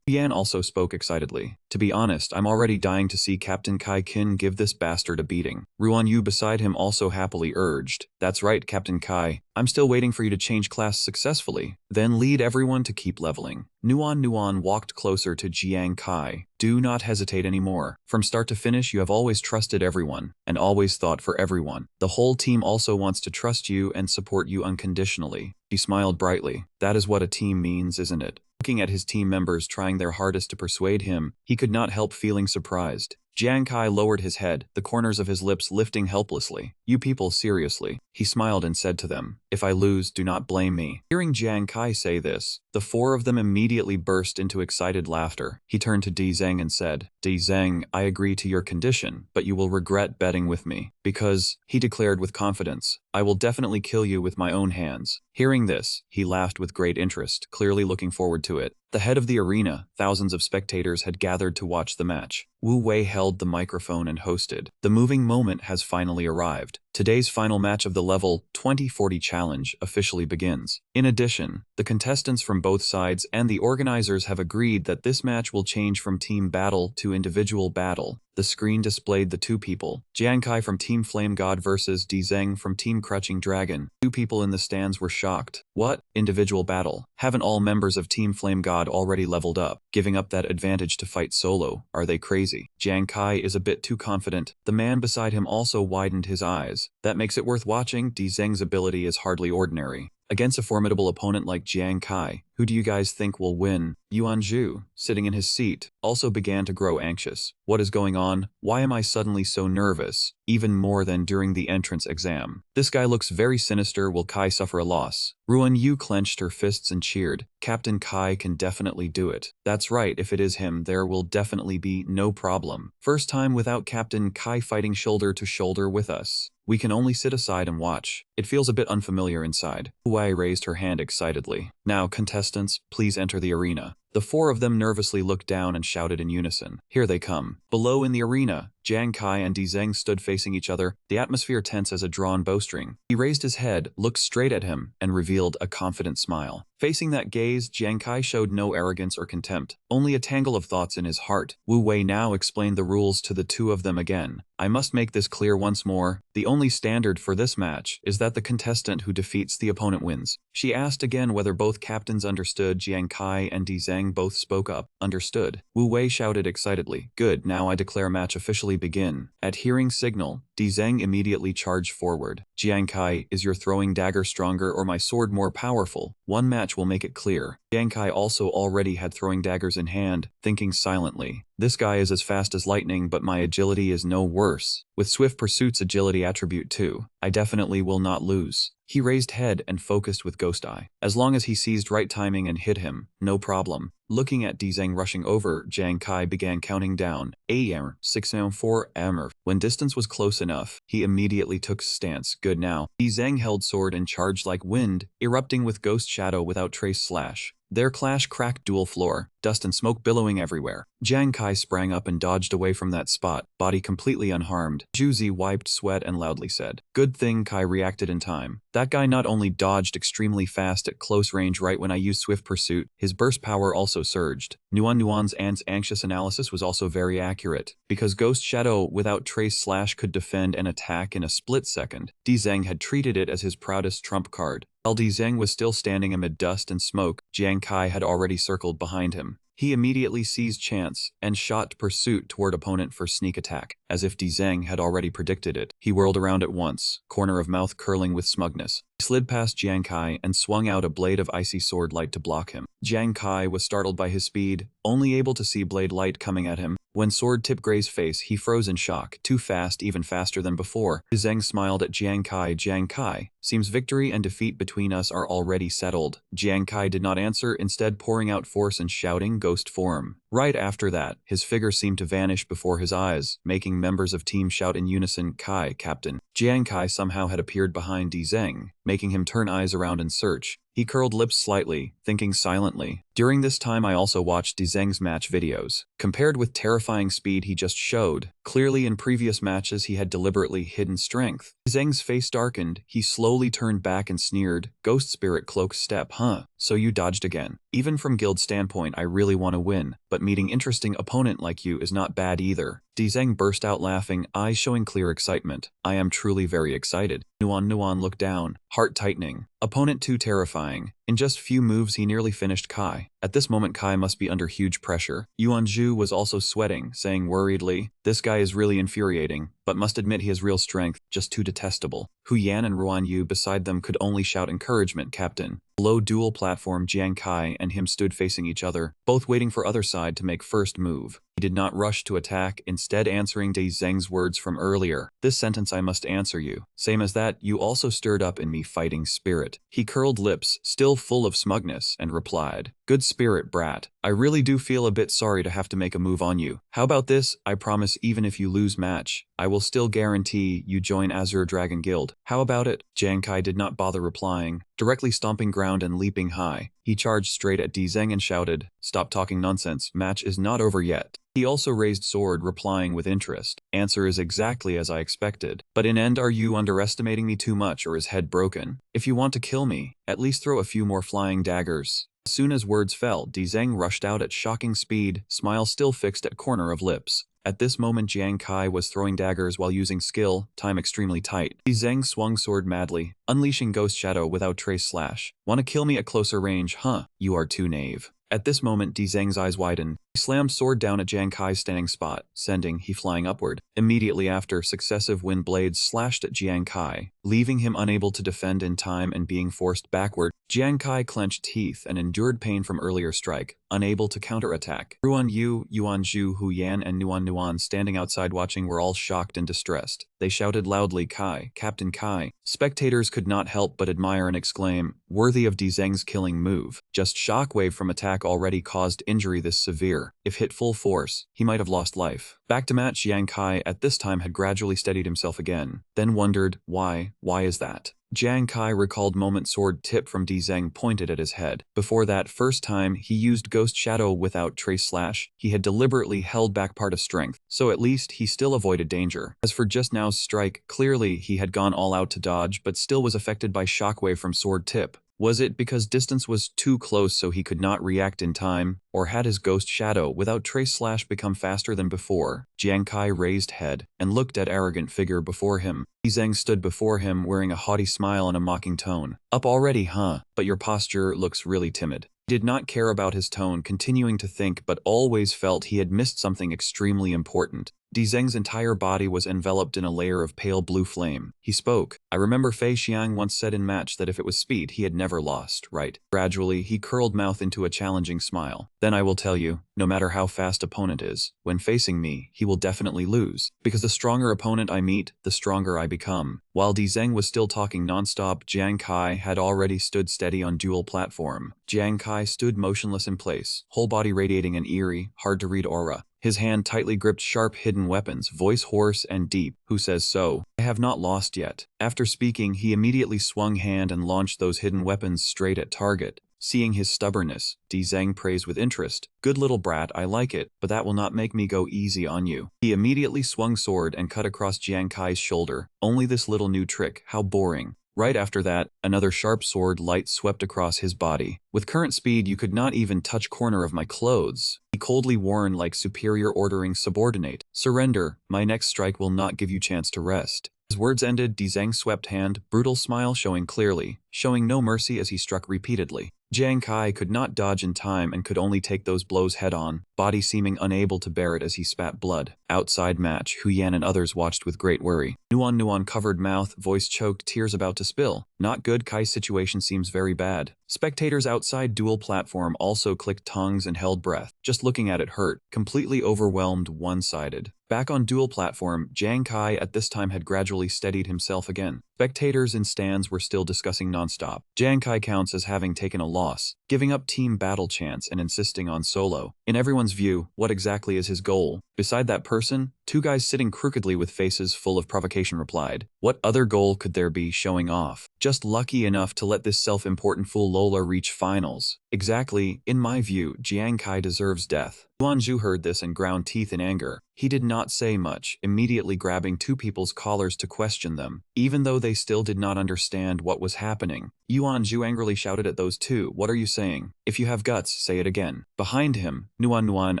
Yan also spoke excitedly. "To be honest, I'm already dying to see Captain Kai Kin give this bastard a beating." Ruan Yu beside him also happily urged, "That's right, Captain Kai. I'm still waiting for you to change class successfully. Then lead everyone to keep leveling." Nuan walked closer to Jiang Kai. "Do not hesitate anymore. From start to finish, you have always trusted everyone, and always thought for everyone. The whole team also wants to trust you and support you unconditionally." He smiled brightly. "That is what a team means, isn't it?" Looking at his team members trying their hardest to persuade him, he could not help feeling surprised. Jiang Kai lowered his head, the corners of his lips lifting helplessly. "You people, seriously." He smiled and said to them, "If I lose, do not blame me." Hearing Jiang Kai say this, the four of them immediately burst into excited laughter. He turned to Di Zheng and said, "Di Zheng, I agree to your condition, but you will regret betting with me. Because," he declared with confidence, "I will definitely kill you with my own hands." Hearing this, he laughed with great interest, clearly looking forward to it. The head of the arena, thousands of spectators had gathered to watch the match. Wu Wei held the microphone and hosted. "The moving moment has finally arrived. Today's final match of the level 2040 challenge officially begins. In addition, the contestants from both sides and the organizers have agreed that this match will change from team battle to individual battle." The screen displayed the two people, Jiang Kai from Team Flame God versus Di Zheng from Team Crouching Dragon. Two people in the stands were shocked. "What? Individual battle? Haven't all members of Team Flame God already leveled up, giving up that advantage to fight solo? Are they crazy?" Jiang Kai is a bit too confident. The man beside him also widened his eyes. "That makes it worth watching. Di Zheng's ability is hardly ordinary. Against a formidable opponent like Jiang Kai, who do you guys think will win?" Yuan Zhu, sitting in his seat, also began to grow anxious. "What is going on? Why am I suddenly so nervous? Even more than during the entrance exam. This guy looks very sinister. Will Kai suffer a loss?" Ruan Yu clenched her fists and cheered. "Captain Kai can definitely do it. That's right, if it is him, there will definitely be no problem. First time without Captain Kai fighting shoulder to shoulder with us. We can only sit aside and watch. It feels a bit unfamiliar inside." Huai raised her hand excitedly. "Now, contestants, please enter the arena." The four of them nervously looked down and shouted in unison, "Here they come." Below in the arena, Jiang Kai and Di Zheng stood facing each other, the atmosphere tense as a drawn bowstring. He raised his head, looked straight at him, and revealed a confident smile. Facing that gaze, Jiang Kai showed no arrogance or contempt, only a tangle of thoughts in his heart. Wu Wei now explained the rules to the two of them again. "I must make this clear once more. The only standard for this match is that the contestant who defeats the opponent wins." She asked again whether both captains understood. Jiang Kai and Di Zheng both spoke up. "Understood." Wu Wei shouted excitedly. "Good, now I declare match officially begin." At hearing signal, Zheng immediately charged forward. Jiang Kai, is your throwing dagger stronger or my sword more powerful? One match will make it clear. Jiang Kai also already had throwing daggers in hand, thinking silently. This guy is as fast as lightning, but my agility is no worse. With Swift Pursuit's agility attribute too, I definitely will not lose. He raised head and focused with Ghost Eye. As long as he seized right timing and hit him, no problem. Looking at Zheng rushing over, Jiang Kai began counting down. 4 Amr. When distance was close enough, he immediately took stance. Good now. Zheng held sword and charged like wind, erupting with Ghost Shadow without trace slash. Their clash cracked dual floor, dust and smoke billowing everywhere. Jiang Kai sprang up and dodged away from that spot, body completely unharmed. Juzi wiped sweat and loudly said, "Good thing Kai reacted in time. That guy not only dodged extremely fast at close range right when I used Swift Pursuit, his burst power also surged." Nuan's anxious analysis was also very accurate. Because Ghost Shadow without trace slash could defend an attack in a split second, Zheng had treated it as his proudest trump card. While Zheng was still standing amid dust and smoke, Jiang Kai had already circled behind him. He immediately seized chance and shot Pursuit toward opponent for sneak attack, as if Zheng had already predicted it. He whirled around at once, corner of mouth curling with smugness. He slid past Jiang Kai and swung out a blade of icy sword light to block him. Jiang Kai was startled by his speed, only able to see blade light coming at him. When sword tipped Gray's face, he froze in shock. Too fast, even faster than before. Zheng smiled at Jiang Kai. Jiang Kai, seems victory and defeat between us are already settled. Jiang Kai did not answer, instead pouring out force and shouting ghost form. Right after that, his figure seemed to vanish before his eyes, making members of team shout in unison, "Kai, Captain." Jiang Kai somehow had appeared behind Zheng, making him turn eyes around and search. He curled lips slightly, thinking silently. During this time I also watched Zheng's match videos. Compared with terrifying speed he just showed, clearly in previous matches he had deliberately hidden strength. Zheng's face darkened, he slowly turned back and sneered, "Ghost Spirit Cloak Step, huh? So you dodged again. Even from guild standpoint I really want to win, but meeting interesting opponent like you is not bad either." Zheng burst out laughing, eyes showing clear excitement. "I am truly very excited." Nuan looked down, heart tightening. Opponent too terrifying. In just few moves he nearly finished Kai. At this moment Kai must be under huge pressure. Yuanzhu was also sweating, saying worriedly, "This guy is really infuriating, but must admit he has real strength, just too detestable." Hu Yan and Ruan Yu beside them could only shout encouragement, "Captain." Below dual platform, Jiang Kai and him stood facing each other, both waiting for other side to make first move. He did not rush to attack, instead answering Zheng's words from earlier. "This sentence I must answer you. Same as that, you also stirred up in me fighting spirit." He curled lips, still full of smugness, and replied, "Good spirit, brat. I really do feel a bit sorry to have to make a move on you. How about this? I promise even if you lose match, I will still guarantee you join Azure Dragon Guild. How about it?" Jiang Kai did not bother replying. Directly stomping ground and leaping high, he charged straight at Zheng and shouted, "Stop talking nonsense, match is not over yet." He also raised sword, replying with interest, "Answer is exactly as I expected. But in end, are you underestimating me too much or is head broken? If you want to kill me, at least throw a few more flying daggers." As soon as words fell, Zheng rushed out at shocking speed, smile still fixed at corner of lips. At this moment Jiang Kai was throwing daggers while using skill, time extremely tight. Zheng swung sword madly, unleashing Ghost Shadow without trace slash. "Wanna kill me at closer range, huh? You are too naive." At this moment Zheng's eyes widened. He slammed sword down at Jiang Kai's standing spot, sending he flying upward. Immediately after, successive wind blades slashed at Jiang Kai, leaving him unable to defend in time and being forced backward. Jiang Kai clenched teeth and endured pain from earlier strike, unable to counterattack. Ruan Yu, Yuanzhu, Hu Yan, and Nuan standing outside watching were all shocked and distressed. They shouted loudly, "Kai, Captain Kai." Spectators could not help but admire and exclaim, "Worthy of Zheng's killing move." Just shockwave from attack already caused injury this severe. If hit full force, he might have lost life. Back to match, Jiang Kai at this time had gradually steadied himself again, then wondered, why is that? Jiang Kai recalled moment sword tip from Zheng pointed at his head. Before that first time he used Ghost Shadow without trace slash, he had deliberately held back part of strength, so at least he still avoided danger. As for just now's strike, clearly he had gone all out to dodge but still was affected by shockwave from sword tip. Was it because distance was too close so he could not react in time, or had his Ghost Shadow without trace slash become faster than before? Jiang Kai raised head and looked at arrogant figure before him. Zheng stood before him wearing a haughty smile and a mocking tone. "Up already, huh? But your posture looks really timid." He did not care about his tone, continuing to think but always felt he had missed something extremely important. Zheng's entire body was enveloped in a layer of pale blue flame. He spoke. I remember Fei Xiang once said in match that if it was speed, he had never lost, right? Gradually, he curled mouth into a challenging smile. Then I will tell you, no matter how fast opponent is, when facing me, he will definitely lose. Because the stronger opponent I meet, the stronger I become. While Zheng was still talking nonstop, Jiang Kai had already stood steady on dual platform. Jiang Kai stood motionless in place, whole body radiating an eerie, hard-to-read aura. His hand tightly gripped sharp hidden weapons, voice hoarse and deep. Who says so? I have not lost yet. After speaking, he immediately swung hand and launched those hidden weapons straight at target. Seeing his stubbornness, Zheng praised with interest. Good little brat, I like it, but that will not make me go easy on you. He immediately swung sword and cut across Jiang Kai's shoulder. Only this little new trick, how boring. Right after that, another sharp sword light swept across his body. With current speed, you could not even touch corner of my clothes. He coldly warned like superior ordering subordinate. Surrender, my next strike will not give you chance to rest. His words ended, Zheng swept hand, brutal smile showing clearly, showing no mercy as he struck repeatedly. Jiang Kai could not dodge in time and could only take those blows head-on, body seeming unable to bear it as he spat blood. Outside match, Hu Yan and others watched with great worry. Nuan covered mouth, voice choked, tears about to spill. Not good, Kai's situation seems very bad. Spectators outside dual platform also clicked tongues and held breath. Just looking at it hurt, completely overwhelmed, one-sided. Back on dual platform, Jiang Kai at this time had gradually steadied himself again. Spectators in stands were still discussing nonstop. Jiang Kai counts as having taken a loss, giving up team battle chance and insisting on solo. In everyone's view, what exactly is his goal? Beside that person, two guys sitting crookedly with faces full of provocation replied. What other goal could there be showing off? Just lucky enough to let this self-important fool Lola reach finals. Exactly, in my view, Jiang Kai deserves death. Yuanzhu heard this and ground teeth in anger. He did not say much, immediately grabbing two people's collars to question them, even though they still did not understand what was happening. Yuanzhu angrily shouted at those two, what are you saying? If you have guts, say it again. Behind him, Nuan and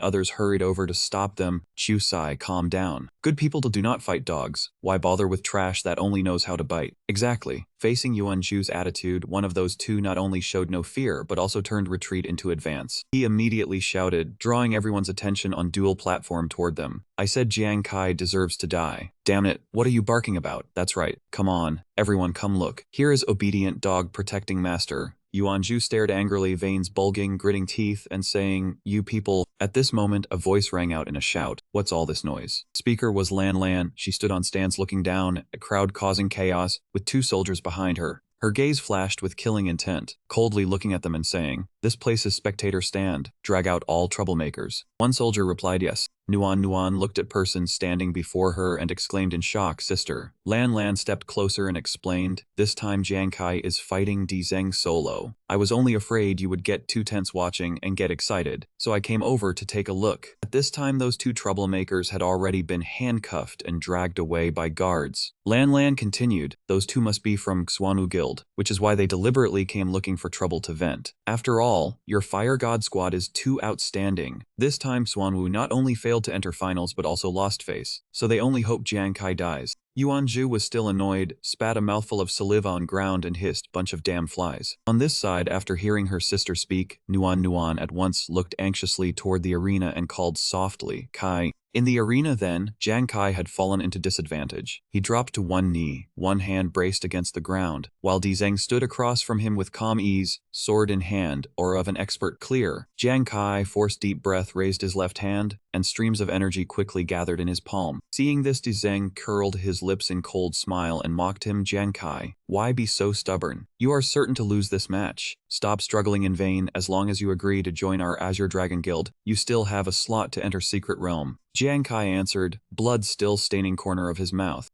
others hurried over to stop them. Chu Sai, calm down. Good people do not fight dogs. Why bother with trash that only knows how to bite? Exactly. Facing Yuanzhu's attitude, one of those two not only showed no fear, but also turned retreat into advance. He immediately shouted, drawing everyone's attention on dual platform toward them. I said Jiang Kai deserves to die. Damn it, what are you barking about? That's right, come on, everyone come look. Here is obedient dog protecting master. Yuanzhu stared angrily, veins bulging, gritting teeth, and saying, you people. At this moment, a voice rang out in a shout. What's all this noise? Speaker was Lan Lan. She stood on stands looking down, a crowd causing chaos, with two soldiers behind her. Her gaze flashed with killing intent, coldly looking at them and saying, this place is spectator stand. Drag out all troublemakers. One soldier replied yes. Nuan looked at person standing before her and exclaimed in shock, sister. Lan stepped closer and explained, this time Jiang Kai is fighting Zheng solo. I was only afraid you would get too tense watching and get excited, so I came over to take a look. At this time those two troublemakers had already been handcuffed and dragged away by guards. Lan continued, those two must be from Xuanu Guild, which is why they deliberately came looking for trouble to vent. After all, your Fire God squad is too outstanding. This time Xuanwu not only failed to enter finals but also lost face, so they only hope Jiang Kai dies. Yuanzhu was still annoyed, spat a mouthful of saliva on ground and hissed, bunch of damn flies. On this side, after hearing her sister speak, Nuan at once looked anxiously toward the arena and called softly, Kai. In the arena then, Jiang Kai had fallen into disadvantage. He dropped to one knee, one hand braced against the ground, while Zheng stood across from him with calm ease, sword in hand, or of an expert clear. Jiang Kai forced deep breath, raised his left hand, and streams of energy quickly gathered in his palm. Seeing this, Zheng curled his lips in cold smile and mocked him, Jiang Kai, why be so stubborn? You are certain to lose this match. Stop struggling in vain. As long as you agree to join our Azure Dragon Guild, you still have a slot to enter Secret Realm. Jiang Kai answered, blood still staining corner of his mouth.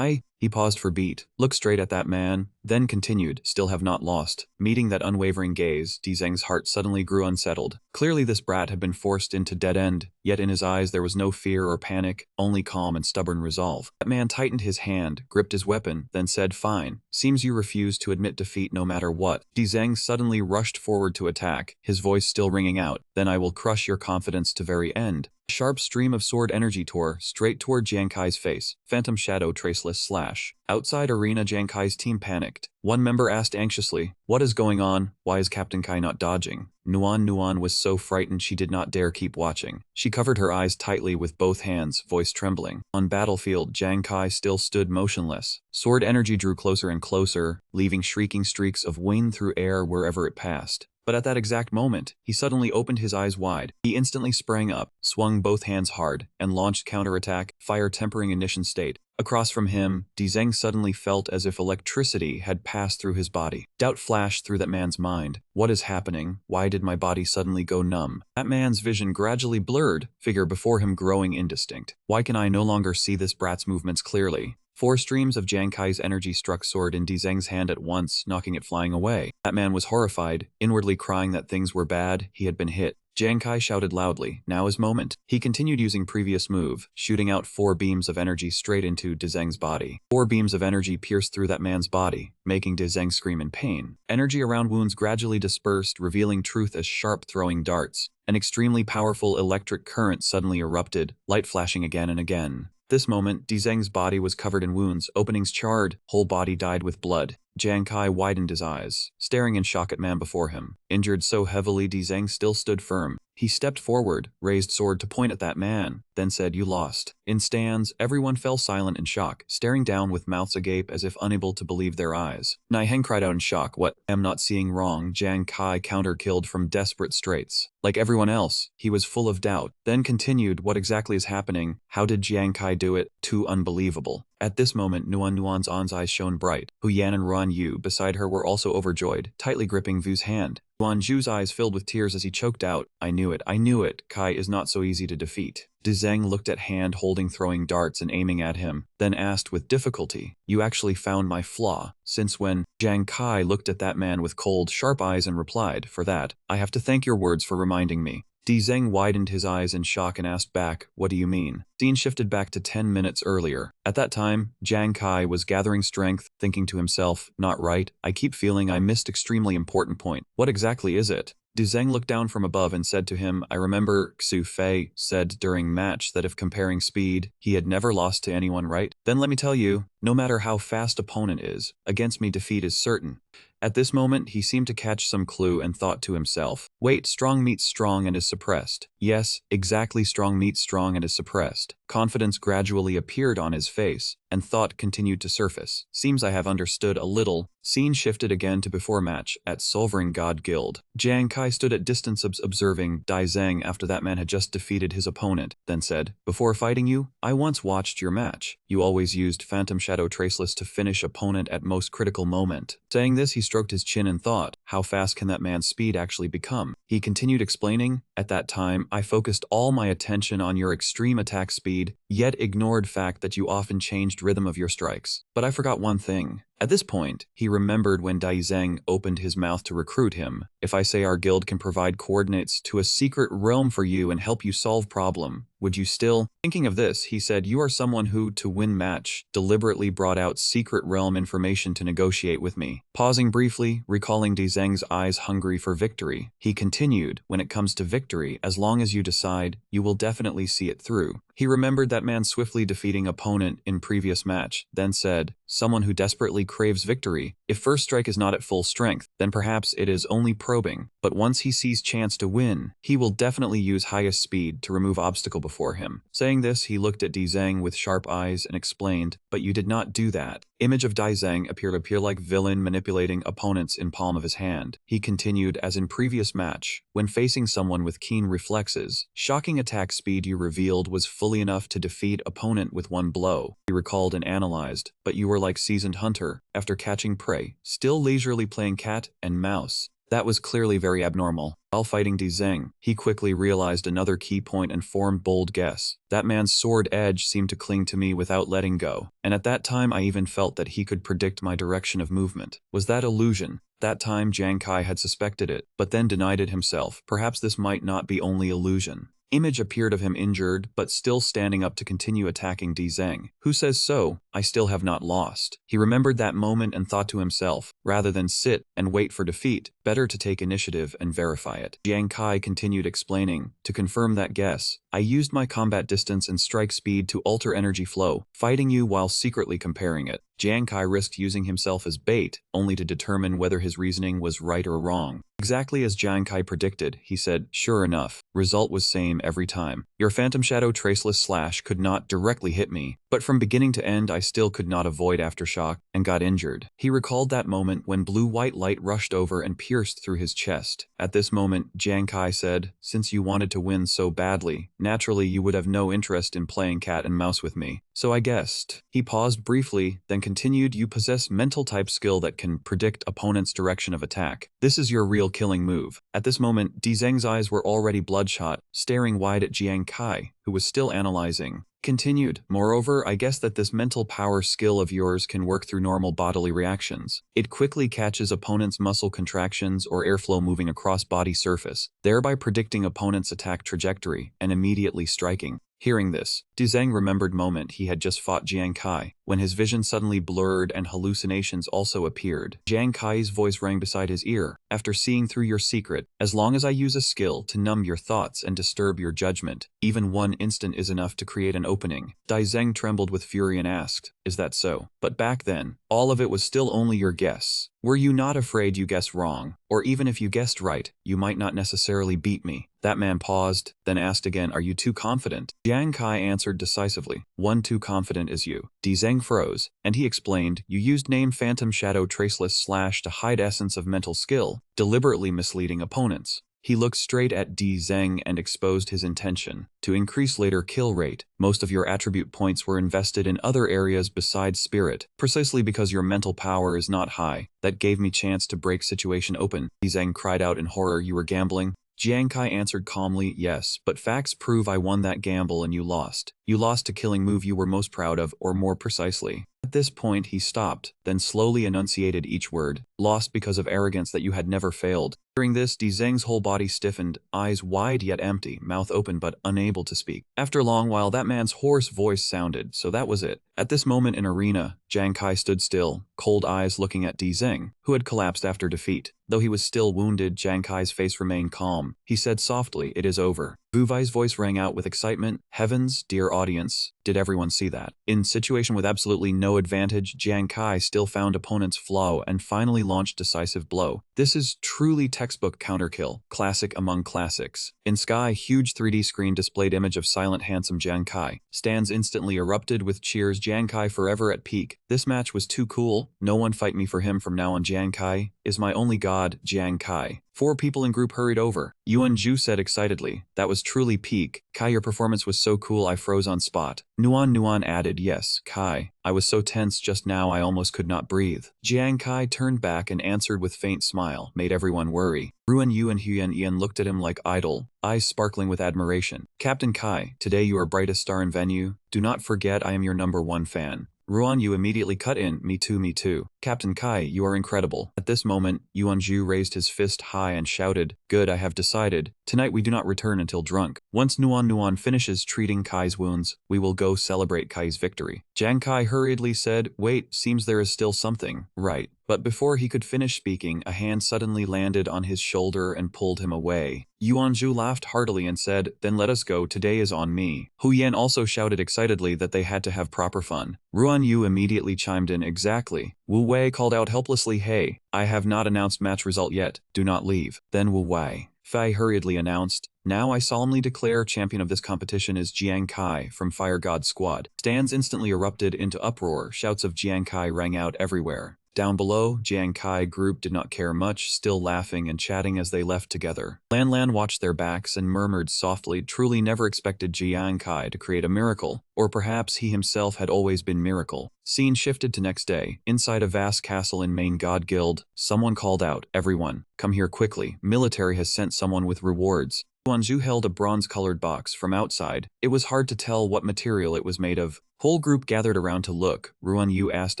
He paused for beat, looked straight at that man, then continued, still have not lost. Meeting that unwavering gaze, Zheng's heart suddenly grew unsettled. Clearly this brat had been forced into dead end, yet in his eyes there was no fear or panic, only calm and stubborn resolve. That man tightened his hand, gripped his weapon, then said, fine, seems you refuse to admit defeat no matter what. Zheng suddenly rushed forward to attack, his voice still ringing out, then I will crush your confidence to very end. A sharp stream of sword energy tore straight toward Jiang Kai's face. Phantom shadow traceless slash. Outside arena, Jiang Kai's team panicked. One member asked anxiously, "What is going on? Why is Captain Kai not dodging?" Nuan was so frightened she did not dare keep watching. She covered her eyes tightly with both hands, voice trembling. On battlefield, Jiang Kai still stood motionless. Sword energy drew closer and closer, leaving shrieking streaks of wind through air wherever it passed. But at that exact moment, he suddenly opened his eyes wide. He instantly sprang up, swung both hands hard, and launched counterattack, fire tempering ignition state. Across from him, Dizeng suddenly felt as if electricity had passed through his body. Doubt flashed through that man's mind. What is happening? Why did my body suddenly go numb? That man's vision gradually blurred, figure before him growing indistinct. Why can I no longer see this brat's movements clearly? 4 streams of Jiang Kai's energy struck sword in Dizeng's hand at once, knocking it flying away. That man was horrified, inwardly crying that things were bad, he had been hit. Jiang Kai shouted loudly, "Now is moment." He continued using previous move, shooting out 4 beams of energy straight into Dizeng's body. 4 beams of energy pierced through that man's body, making Dizeng scream in pain. Energy around wounds gradually dispersed, revealing truth as sharp throwing darts. An extremely powerful electric current suddenly erupted, light flashing again and again. This moment, Dizeng's body was covered in wounds, openings charred, whole body dyed with blood. Jiang Kai widened his eyes, staring in shock at man before him. Injured so heavily, Dizeng still stood firm. He stepped forward, raised sword to point at that man, then said, "You lost." In stands, everyone fell silent in shock, staring down with mouths agape as if unable to believe their eyes. Naiheng cried out in shock, "What? Am not seeing wrong?" Jiang Kai counter-killed from desperate straits. Like everyone else, he was full of doubt, then continued, "What exactly is happening? How did Jiang Kai do it? Too unbelievable." At this moment, Nuan's eyes shone bright. Hu Yan and Ran Yu beside her were also overjoyed, tightly gripping Vu's hand. Yuan Zhu's eyes filled with tears as he choked out, I knew it. Kai is not so easy to defeat." Dizeng looked at hand holding throwing darts and aiming at him, then asked with difficulty, "You actually found my flaw? Since when?" Jiang Kai looked at that man with cold, sharp eyes and replied, "For that, I have to thank your words for reminding me." Dizeng widened his eyes in shock and asked back, "What do you mean?" Scene shifted back to 10 minutes earlier. At that time, Jiang Kai was gathering strength, thinking to himself, "Not right, I keep feeling I missed extremely important point. What exactly is it?" Dizeng looked down from above and said to him, "I remember Xu Fei said during match that if comparing speed, he had never lost to anyone, right? Then let me tell you, no matter how fast opponent is, against me defeat is certain." At this moment, he seemed to catch some clue and thought to himself, "Wait, strong meets strong and is suppressed." Yes, exactly, strong meets strong and is suppressed. Confidence gradually appeared on his face, and thought continued to surface. Seems I have understood a little. Scene shifted again to before match at Sovereign God Guild. Jiang Kai stood at distance observing Dizeng after that man had just defeated his opponent, then said, "Before fighting you, I once watched your match. You always used Phantom Shadow Traceless to finish opponent at most critical moment." Saying this, he stroked his chin and thought, how fast can that man's speed actually become? He continued explaining, "At that time, I focused all my attention on your extreme attack speed, yet ignored fact that you often changed rhythm of your strikes. But I forgot one thing." At this point, he remembered when Dizeng opened his mouth to recruit him. "If I say our guild can provide coordinates to a secret realm for you and help you solve problem, would you still?" Thinking of this, he said, "You are someone who, to win match, deliberately brought out secret realm information to negotiate with me." Pausing briefly, recalling Dizeng's eyes hungry for victory, he continued, "When it comes to victory, as long as you decide, you will definitely see it through." He remembered that man swiftly defeating opponent in previous match, then said, "Someone who desperately craves victory. If first strike is not at full strength, then perhaps it is only probing. But once he sees chance to win, he will definitely use highest speed to remove obstacle before him." Saying this, he looked at Dizeng with sharp eyes and explained, "But you did not do that." Image of Dizeng appeared like villain manipulating opponents in palm of his hand. He continued, "As in previous match, when facing someone with keen reflexes, shocking attack speed you revealed was fully enough to defeat opponent with one blow." He recalled and analyzed, "But you were like seasoned hunter, after catching prey, still leisurely playing cat and mouse. That was clearly very abnormal." While fighting Dizeng, he quickly realized another key point and formed bold guess. "That man's sword edge seemed to cling to me without letting go, and at that time I even felt that he could predict my direction of movement. Was that illusion?" That time Jiang Kai had suspected it, but then denied it himself. Perhaps this might not be only illusion. Image appeared of him injured, but still standing up to continue attacking Dizeng. "Who says so?" I still have not lost. He remembered that moment and thought to himself, rather than sit and wait for defeat, better to take initiative and verify it. Jiang Kai continued explaining, to confirm that guess, I used my combat distance and strike speed to alter energy flow, fighting you while secretly comparing it. Jiang Kai risked using himself as bait, only to determine whether his reasoning was right or wrong. Exactly as Jiang Kai predicted, he said, sure enough, result was same every time. Your Phantom Shadow Traceless Slash could not directly hit me, but from beginning to end I still could not avoid aftershock, and got injured. He recalled that moment when blue-white light rushed over and pierced through his chest. At this moment, Jiang Kai said, since you wanted to win so badly, naturally you would have no interest in playing cat and mouse with me. So I guessed. He paused briefly, then continued, you possess mental type skill that can predict opponent's direction of attack. This is your real killing move. At this moment, Di Zheng's eyes were already bloodshot, staring wide at Jiang Kai, who was still analyzing. Continued, moreover, I guess that this mental power skill of yours can work through normal bodily reactions. It quickly catches opponents' muscle contractions or airflow moving across body surface, thereby predicting opponent's attack trajectory and immediately striking. Hearing this, Di Zheng remembered moment he had just fought Jiang Kai, when his vision suddenly blurred and hallucinations also appeared. Jiang Kai's voice rang beside his ear, after seeing through your secret, as long as I use a skill to numb your thoughts and disturb your judgment, even 1 instant is enough to create an opening. Di Zheng trembled with fury and asked, is that so? But back then, all of it was still only your guess. Were you not afraid you guessed wrong, or even if you guessed right, you might not necessarily beat me? That man paused, then asked again, are you too confident? Jiang Kai answered decisively, one too confident is you. Di Zheng froze, and he explained, you used name Phantom Shadow Traceless Slash to hide essence of mental skill, deliberately misleading opponents. He looked straight at Di Zheng and exposed his intention to increase later kill rate. Most of your attribute points were invested in other areas besides spirit, precisely because your mental power is not high. That gave me chance to break situation open. Di Zheng cried out in horror, you were gambling? Jiang Kai answered calmly, yes, but facts prove I won that gamble and you lost. You lost to killing move you were most proud of, or more precisely. At this point he stopped, then slowly enunciated each word, lost because of arrogance that you had never failed. Hearing this, Di Zheng's whole body stiffened, eyes wide yet empty, mouth open but unable to speak. After a long while that man's hoarse voice sounded, so that was it. At this moment in arena, Jiang Kai stood still, cold eyes looking at Di Zheng, who had collapsed after defeat. Though he was still wounded, Jiang Kai's face remained calm. He said softly, it is over. Wu Wei's voice rang out with excitement. Heavens, dear audience, did everyone see that? In situation with absolutely no advantage, Jiang Kai still found opponent's flaw and finally launched decisive blow. This is truly textbook counterkill, classic among classics. In sky, huge 3D screen displayed image of silent handsome Jiang Kai. Stands instantly erupted with cheers. Jiang Kai forever at peak. This match was too cool. No one fight me for him from now on. Jiang Kai is my only god, Jiang Kai. 4 people in group hurried over. Yuan Ju said excitedly, that was truly peak. Kai, your performance was so cool I froze on spot. Nuan added, yes, Kai. I was so tense just now I almost could not breathe. Jiang Kai turned back and answered with faint smile, made everyone worry. Ruan Yu and Huyan Ian looked at him like idol, eyes sparkling with admiration. Captain Kai, today you are brightest star in venue. Do not forget I am your #1 fan. Ruan Yu immediately cut in, me too. Captain Kai, you are incredible. At this moment, Yuan Ju raised his fist high and shouted, good, I have decided. Tonight we do not return until drunk. Once Nuan finishes treating Kai's wounds, we will go celebrate Kai's victory. Jiang Kai hurriedly said, wait, seems there is still something. Right. But before he could finish speaking, a hand suddenly landed on his shoulder and pulled him away. Yuan Ju laughed heartily and said, then let us go, today is on me. Hu Yan also shouted excitedly that they had to have proper fun. Ruan Yu immediately chimed in, exactly. Wu Wei called out helplessly, hey, I have not announced match result yet, do not leave. Then Wu Wei Fei hurriedly announced, now I solemnly declare champion of this competition is Jiang Kai from Fire God Squad. Stands instantly erupted into uproar, shouts of Jiang Kai rang out everywhere. Down below, Jiang Kai group did not care much, still laughing and chatting as they left together. Lan watched their backs and murmured softly, truly never expected Jiang Kai to create a miracle, or perhaps he himself had always been miracle. Scene shifted to next day. Inside a vast castle in Main God Guild, someone called out, everyone, come here quickly, military has sent someone with rewards. Yuan Ju held a bronze-colored box from outside. It was hard to tell what material it was made of. Whole group gathered around to look. Ruan-Yu asked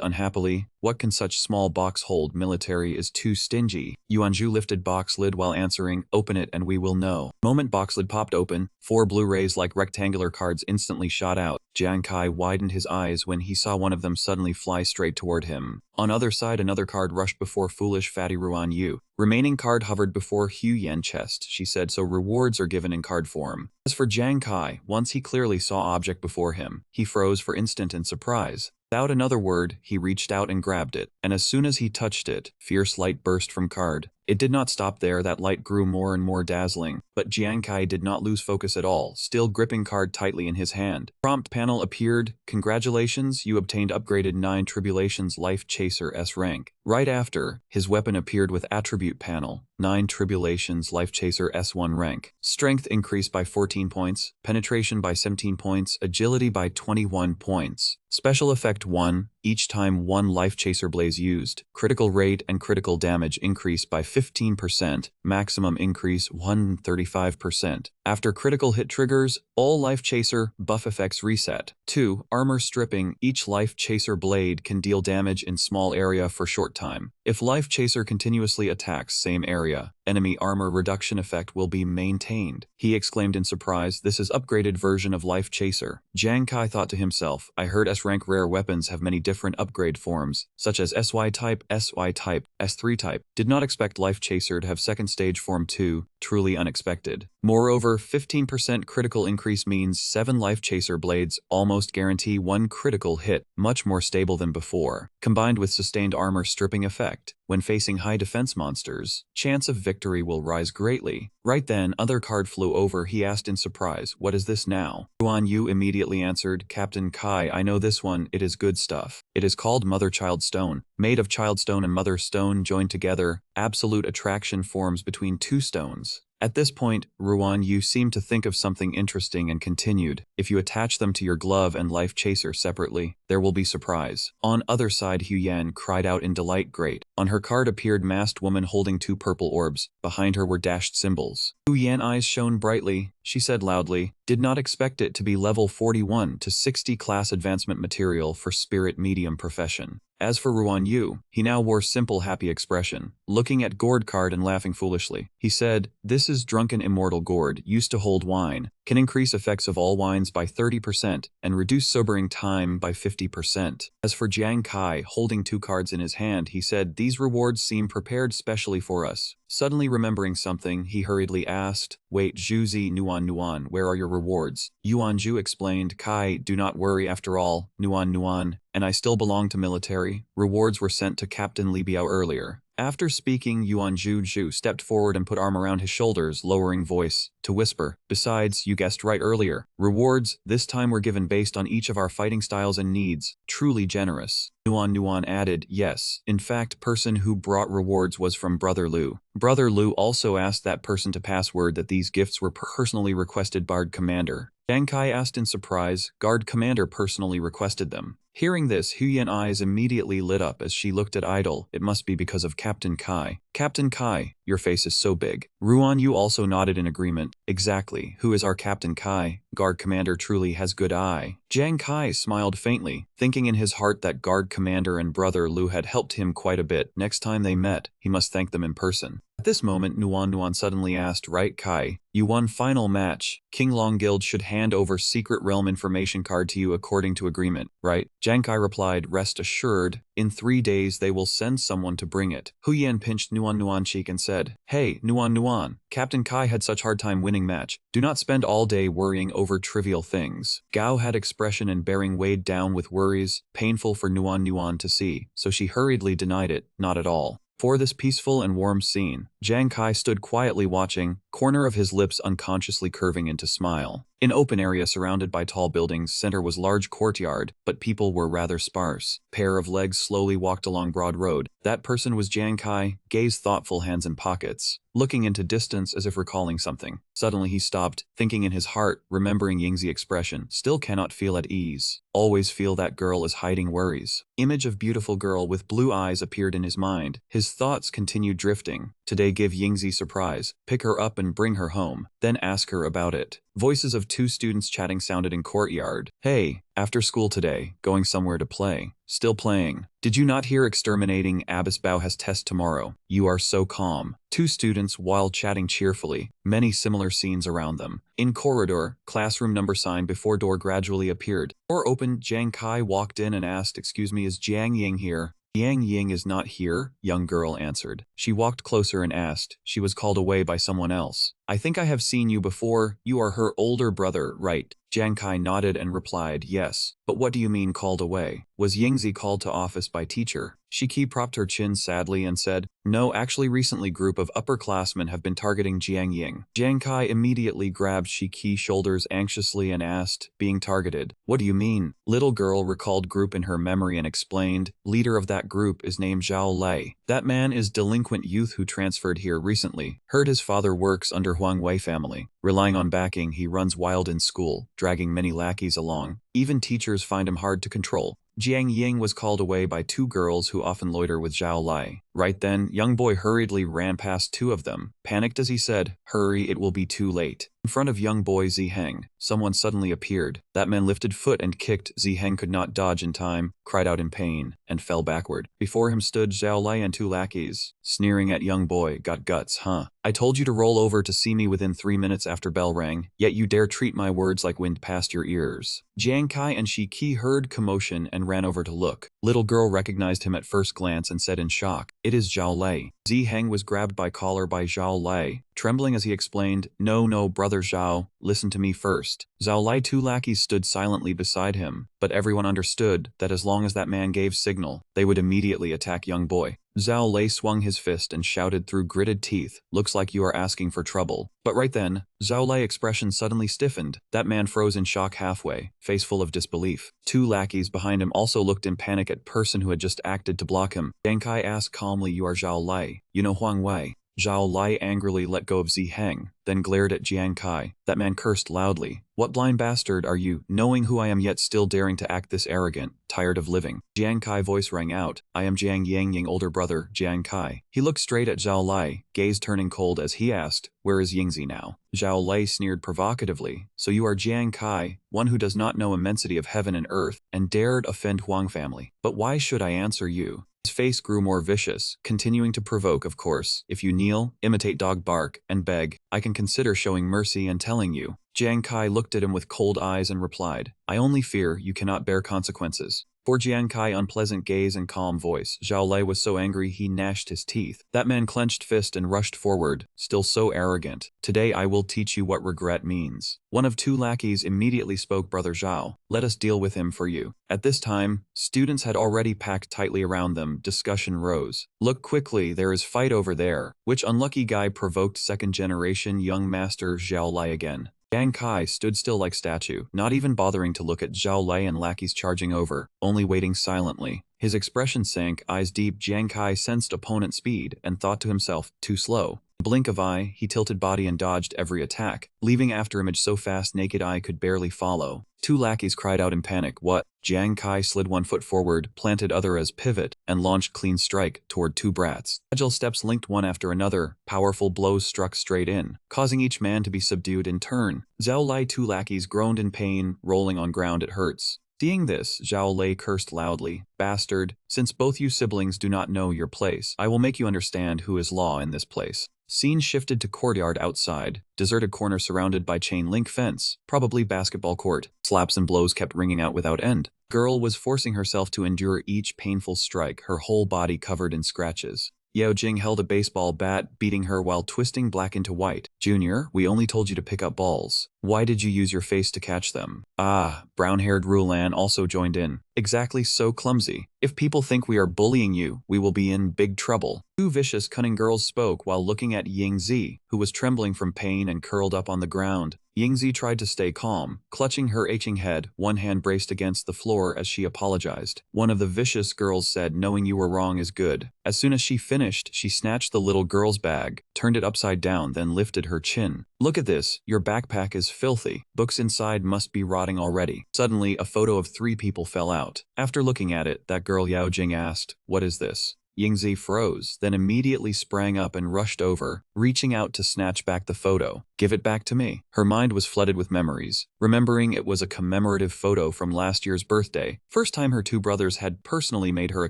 unhappily, "What can such small box hold? Military is too stingy." Yuan-Ju lifted box lid while answering, "Open it and we will know." Moment box lid popped open, 4 Blu-rays like rectangular cards instantly shot out. Jiang Kai widened his eyes when he saw one of them suddenly fly straight toward him. On other side, another card rushed before foolish fatty Ruan-Yu. Remaining card hovered before Hu Yan chest. She said, "So rewards are given in card form." As for Jiang Kai, once he clearly saw object before him, he froze for instant in surprise. Without another word, he reached out and grabbed it, and as soon as he touched it, fierce light burst from card. It did not stop there, that light grew more and more dazzling, but Jiang Kai did not lose focus at all, still gripping card tightly in his hand. Prompt panel appeared, "Congratulations, you obtained upgraded 9 Tribulations Life Chaser S rank." Right after, his weapon appeared with attribute panel, 9 Tribulations Life Chaser S1 rank. Strength increased by 14 points, penetration by 17 points, agility by 21 points. Special effect 1, each time one Life Chaser blaze used, critical rate and critical damage increase by 15%, maximum increase 135%. After critical hit triggers, all Life Chaser buff effects reset. 2. Armor stripping, each Life Chaser blade can deal damage in small area for short time. If Life Chaser continuously attacks same area, enemy armor reduction effect will be maintained. He exclaimed in surprise, "This is upgraded version of Life Chaser." Jiang Kai thought to himself, "I heard S-rank rare weapons have many different upgrade forms, such as SY type, S3 type. Did not expect Life Chaser to have second stage form 2, truly unexpected." Moreover, 15% critical increase means 7 Life Chaser blades almost guarantee 1 critical hit, much more stable than before. Combined with sustained armor stripping effect, when facing high defense monsters, chance of victory will rise greatly. Right then, other card flew over. He asked in surprise, "What is this now?" Ruan-Yu immediately answered, "Captain Kai, I know this one, it is good stuff. It is called Mother-Child Stone. Made of Child Stone and Mother Stone joined together, absolute attraction forms between 2 stones." At this point, Ruan-Yu seemed to think of something interesting and continued, "If you attach them to your glove and Life Chaser separately, there will be surprise." On other side, Hu Yan cried out in delight, "Great." On her card appeared masked woman holding 2 purple orbs. Behind her were dashed symbols. Hu Yan eyes shone brightly. She said loudly, "Did not expect it to be level 41 to 60 class advancement material for spirit medium profession." As for Ruan-Yu, he now wore simple happy expression, looking at gourd card and laughing foolishly. He said, "This is drunken immortal gourd, used to hold wine, can increase effects of all wines by 30% and reduce sobering time by 50%. As for Jiang Kai, holding 2 cards in his hand, he said, "These rewards seem prepared specially for us." Suddenly remembering something, he hurriedly asked, "Wait, Zhuzi Nuan, where are your rewards?" Yuan-Ju explained, "Kai, do not worry, after all, Nuan, and I still belong to military. Rewards were sent to Captain Li Biao earlier." After speaking, Yuan-Ju stepped forward and put arm around his shoulders, lowering voice, to whisper, "Besides, you guessed right earlier. Rewards, this time were given based on each of our fighting styles and needs. Truly generous." Nuan added, "Yes, in fact, person who brought rewards was from Brother Lu. Brother Lu also asked that person to pass word that these gifts were personally requested Guard Commander." Jiang Kai asked in surprise, "Guard Commander personally requested them?" Hearing this, Hu Yan eyes immediately lit up as she looked at Idol. "It must be because of Captain Kai." "Captain Kai, your face is so big." Ruan-Yu also nodded in agreement. "Exactly. Who is our Captain Kai? Guard Commander truly has good eye." Jiang Kai smiled faintly, thinking in his heart that Guard Commander and Brother Lu had helped him quite a bit. Next time they met, he must thank them in person. At this moment, Nuan suddenly asked, "Right, Kai, you won final match. King Long Guild should hand over Secret Realm information card to you according to agreement, right?" Jiang Kai replied, "Rest assured, in 3 days they will send someone to bring it." Hu Yan pinched Nuan cheek and said, "Hey, Nuan, Captain Kai had such hard time winning match. Do not spend all day worrying over trivial things." Gao had expression and bearing weighed down with worries, painful for Nuan to see, so she hurriedly denied it, "Not at all." For this peaceful and warm scene, Jiang Kai stood quietly watching, corner of his lips unconsciously curving into smile. In open area surrounded by tall buildings, center was large courtyard, but people were rather sparse. Pair of legs slowly walked along broad road. That person was Jiang Kai, gaze thoughtful, hands in pockets, looking into distance as if recalling something. Suddenly he stopped, thinking in his heart, remembering Yingzi expression, "Still cannot feel at ease. Always feel that girl is hiding worries." Image of beautiful girl with blue eyes appeared in his mind. His thoughts continued drifting. Today give Yingzi surprise, pick her up and bring her home, then ask her about it. Voices of 2 students chatting sounded in courtyard. "Hey, After school today, going somewhere to play. Still playing. Did you not hear exterminating Abyss Bow has test tomorrow? You are so calm. Two students while chatting cheerfully, many similar scenes around them. In corridor, classroom number sign before door gradually appeared. Door opened, Jiang Kai walked in and asked, "Excuse me, is Jiang Ying here?" "Yang Ying is not here," young girl answered. She walked closer and asked, "She was called away by someone else. I think I have seen you before. You are her older brother, right?" Jiang Kai nodded and replied, "Yes. But what do you mean called away? Was Yingzi called to office by teacher?" Shiki propped her chin sadly and said, "No, actually recently group of upperclassmen have been targeting Jiang Ying." Jiang Kai immediately grabbed Shiki's shoulders anxiously and asked, "Being targeted? What do you mean?" Little girl recalled group in her memory and explained, "Leader of that group is named Zhao Lei. That man is delinquent youth who transferred here recently. Heard his father works under Huang Wei family. Relying on backing, he runs wild in school, dragging many lackeys along. Even teachers find him hard to control." Jiang Ying was called away by two girls who often loiter with Zhao Lai. Right then, young boy hurriedly ran past two of them, panicked as he said, "Hurry, it will be too late." In front of young boy Ziheng, someone suddenly appeared. That man lifted foot and kicked. Ziheng could not dodge in time, cried out in pain, and fell backward. Before him stood Zhao Lai and two lackeys, sneering at young boy. "Got guts, huh? I told you to roll over to see me within 3 minutes after bell rang, yet you dare treat my words like wind past your ears." Jiang Kai and Shiki heard commotion and ran over to look. Little girl recognized him at first glance and said in shock, "It is Zhao Lei." Ziheng was grabbed by collar by Zhao Lei, trembling as he explained, No, brother Zhao, listen to me first." Zhao Lai two lackeys stood silently beside him, but everyone understood that as long as that man gave signal, they would immediately attack young boy. Zhao Lei swung his fist and shouted through gritted teeth, "Looks like you are asking for trouble." But right then, Zhao Lei's expression suddenly stiffened. That man froze in shock halfway, face full of disbelief. Two lackeys behind him also looked in panic at person who had just acted to block him. Jiang Kai asked calmly, "You are Zhao Lei. You know Huang Wei?" Zhao Lai angrily let go of Ziheng, then glared at Jiang Kai. That man cursed loudly. "What blind bastard are you, knowing who I am yet still daring to act this arrogant, tired of living?" Jiang Kai's voice rang out, "I am Jiang Ying older brother, Jiang Kai." He looked straight at Zhao Lai, gaze turning cold as he asked, "Where is Yingzi now?" Zhao Lai sneered provocatively, "So you are Jiang Kai, one who does not know immensity of heaven and earth, and dared offend Huang family. But why should I answer you?" His face grew more vicious, continuing to provoke, "Of course, if you kneel, imitate dog bark, and beg, I can consider showing mercy and telling you." Jiang Kai looked at him with cold eyes and replied, "I only fear you cannot bear consequences." For Jiang Kai's unpleasant gaze and calm voice, Zhao Lei was so angry he gnashed his teeth. That man clenched fist and rushed forward, still so arrogant. "Today I will teach you what regret means." One of two lackeys immediately spoke, "Brother Zhao, let us deal with him for you." At this time, students had already packed tightly around them. Discussion rose. "Look quickly, there is fight over there." Which unlucky guy provoked second-generation young master Zhao Lei again? Jiang Kai stood still like statue, not even bothering to look at Zhao Lei and lackeys charging over, only waiting silently. His expression sank, eyes deep. Jiang Kai sensed opponent speed and thought to himself, too slow. Blink of eye, he tilted body and dodged every attack, leaving afterimage so fast naked eye could barely follow. Two lackeys cried out in panic, "What?" Jiang Kai slid one foot forward, planted other as pivot, and launched clean strike toward two brats. Agile steps linked one after another, powerful blows struck straight in, causing each man to be subdued in turn. Zhao Lai two lackeys groaned in pain, rolling on ground. "It hurts." Seeing this, Zhao Lei cursed loudly, "Bastard, since both you siblings do not know your place, I will make you understand who is law in this place." Scene shifted to courtyard outside, deserted corner surrounded by chain link fence, probably basketball court. Slaps and blows kept ringing out without end. Girl was forcing herself to endure each painful strike, her whole body covered in scratches. Yao Jing held a baseball bat, beating her while twisting black into white. "Junior, we only told you to pick up balls. Why did you use your face to catch them?" "Ah," brown-haired Rulan also joined in. "Exactly, so clumsy. If people think we are bullying you, we will be in big trouble." Two vicious, cunning girls spoke while looking at Yingzi, who was trembling from pain and curled up on the ground. Yingzi tried to stay calm, clutching her aching head, one hand braced against the floor as she apologized. One of the vicious girls said, "Knowing you were wrong is good." As soon as she finished, she snatched the little girl's bag, turned it upside down, then lifted her chin. "Look at this, your backpack is filthy. Books inside must be rotting already." Suddenly, a photo of three people fell out. After looking at it, that girl Yao Jing asked, "What is this?" Yingzi froze, then immediately sprang up and rushed over, reaching out to snatch back the photo. Give it back to me. Her mind was flooded with memories, remembering it was a commemorative photo from last year's birthday, first time her two brothers had personally made her a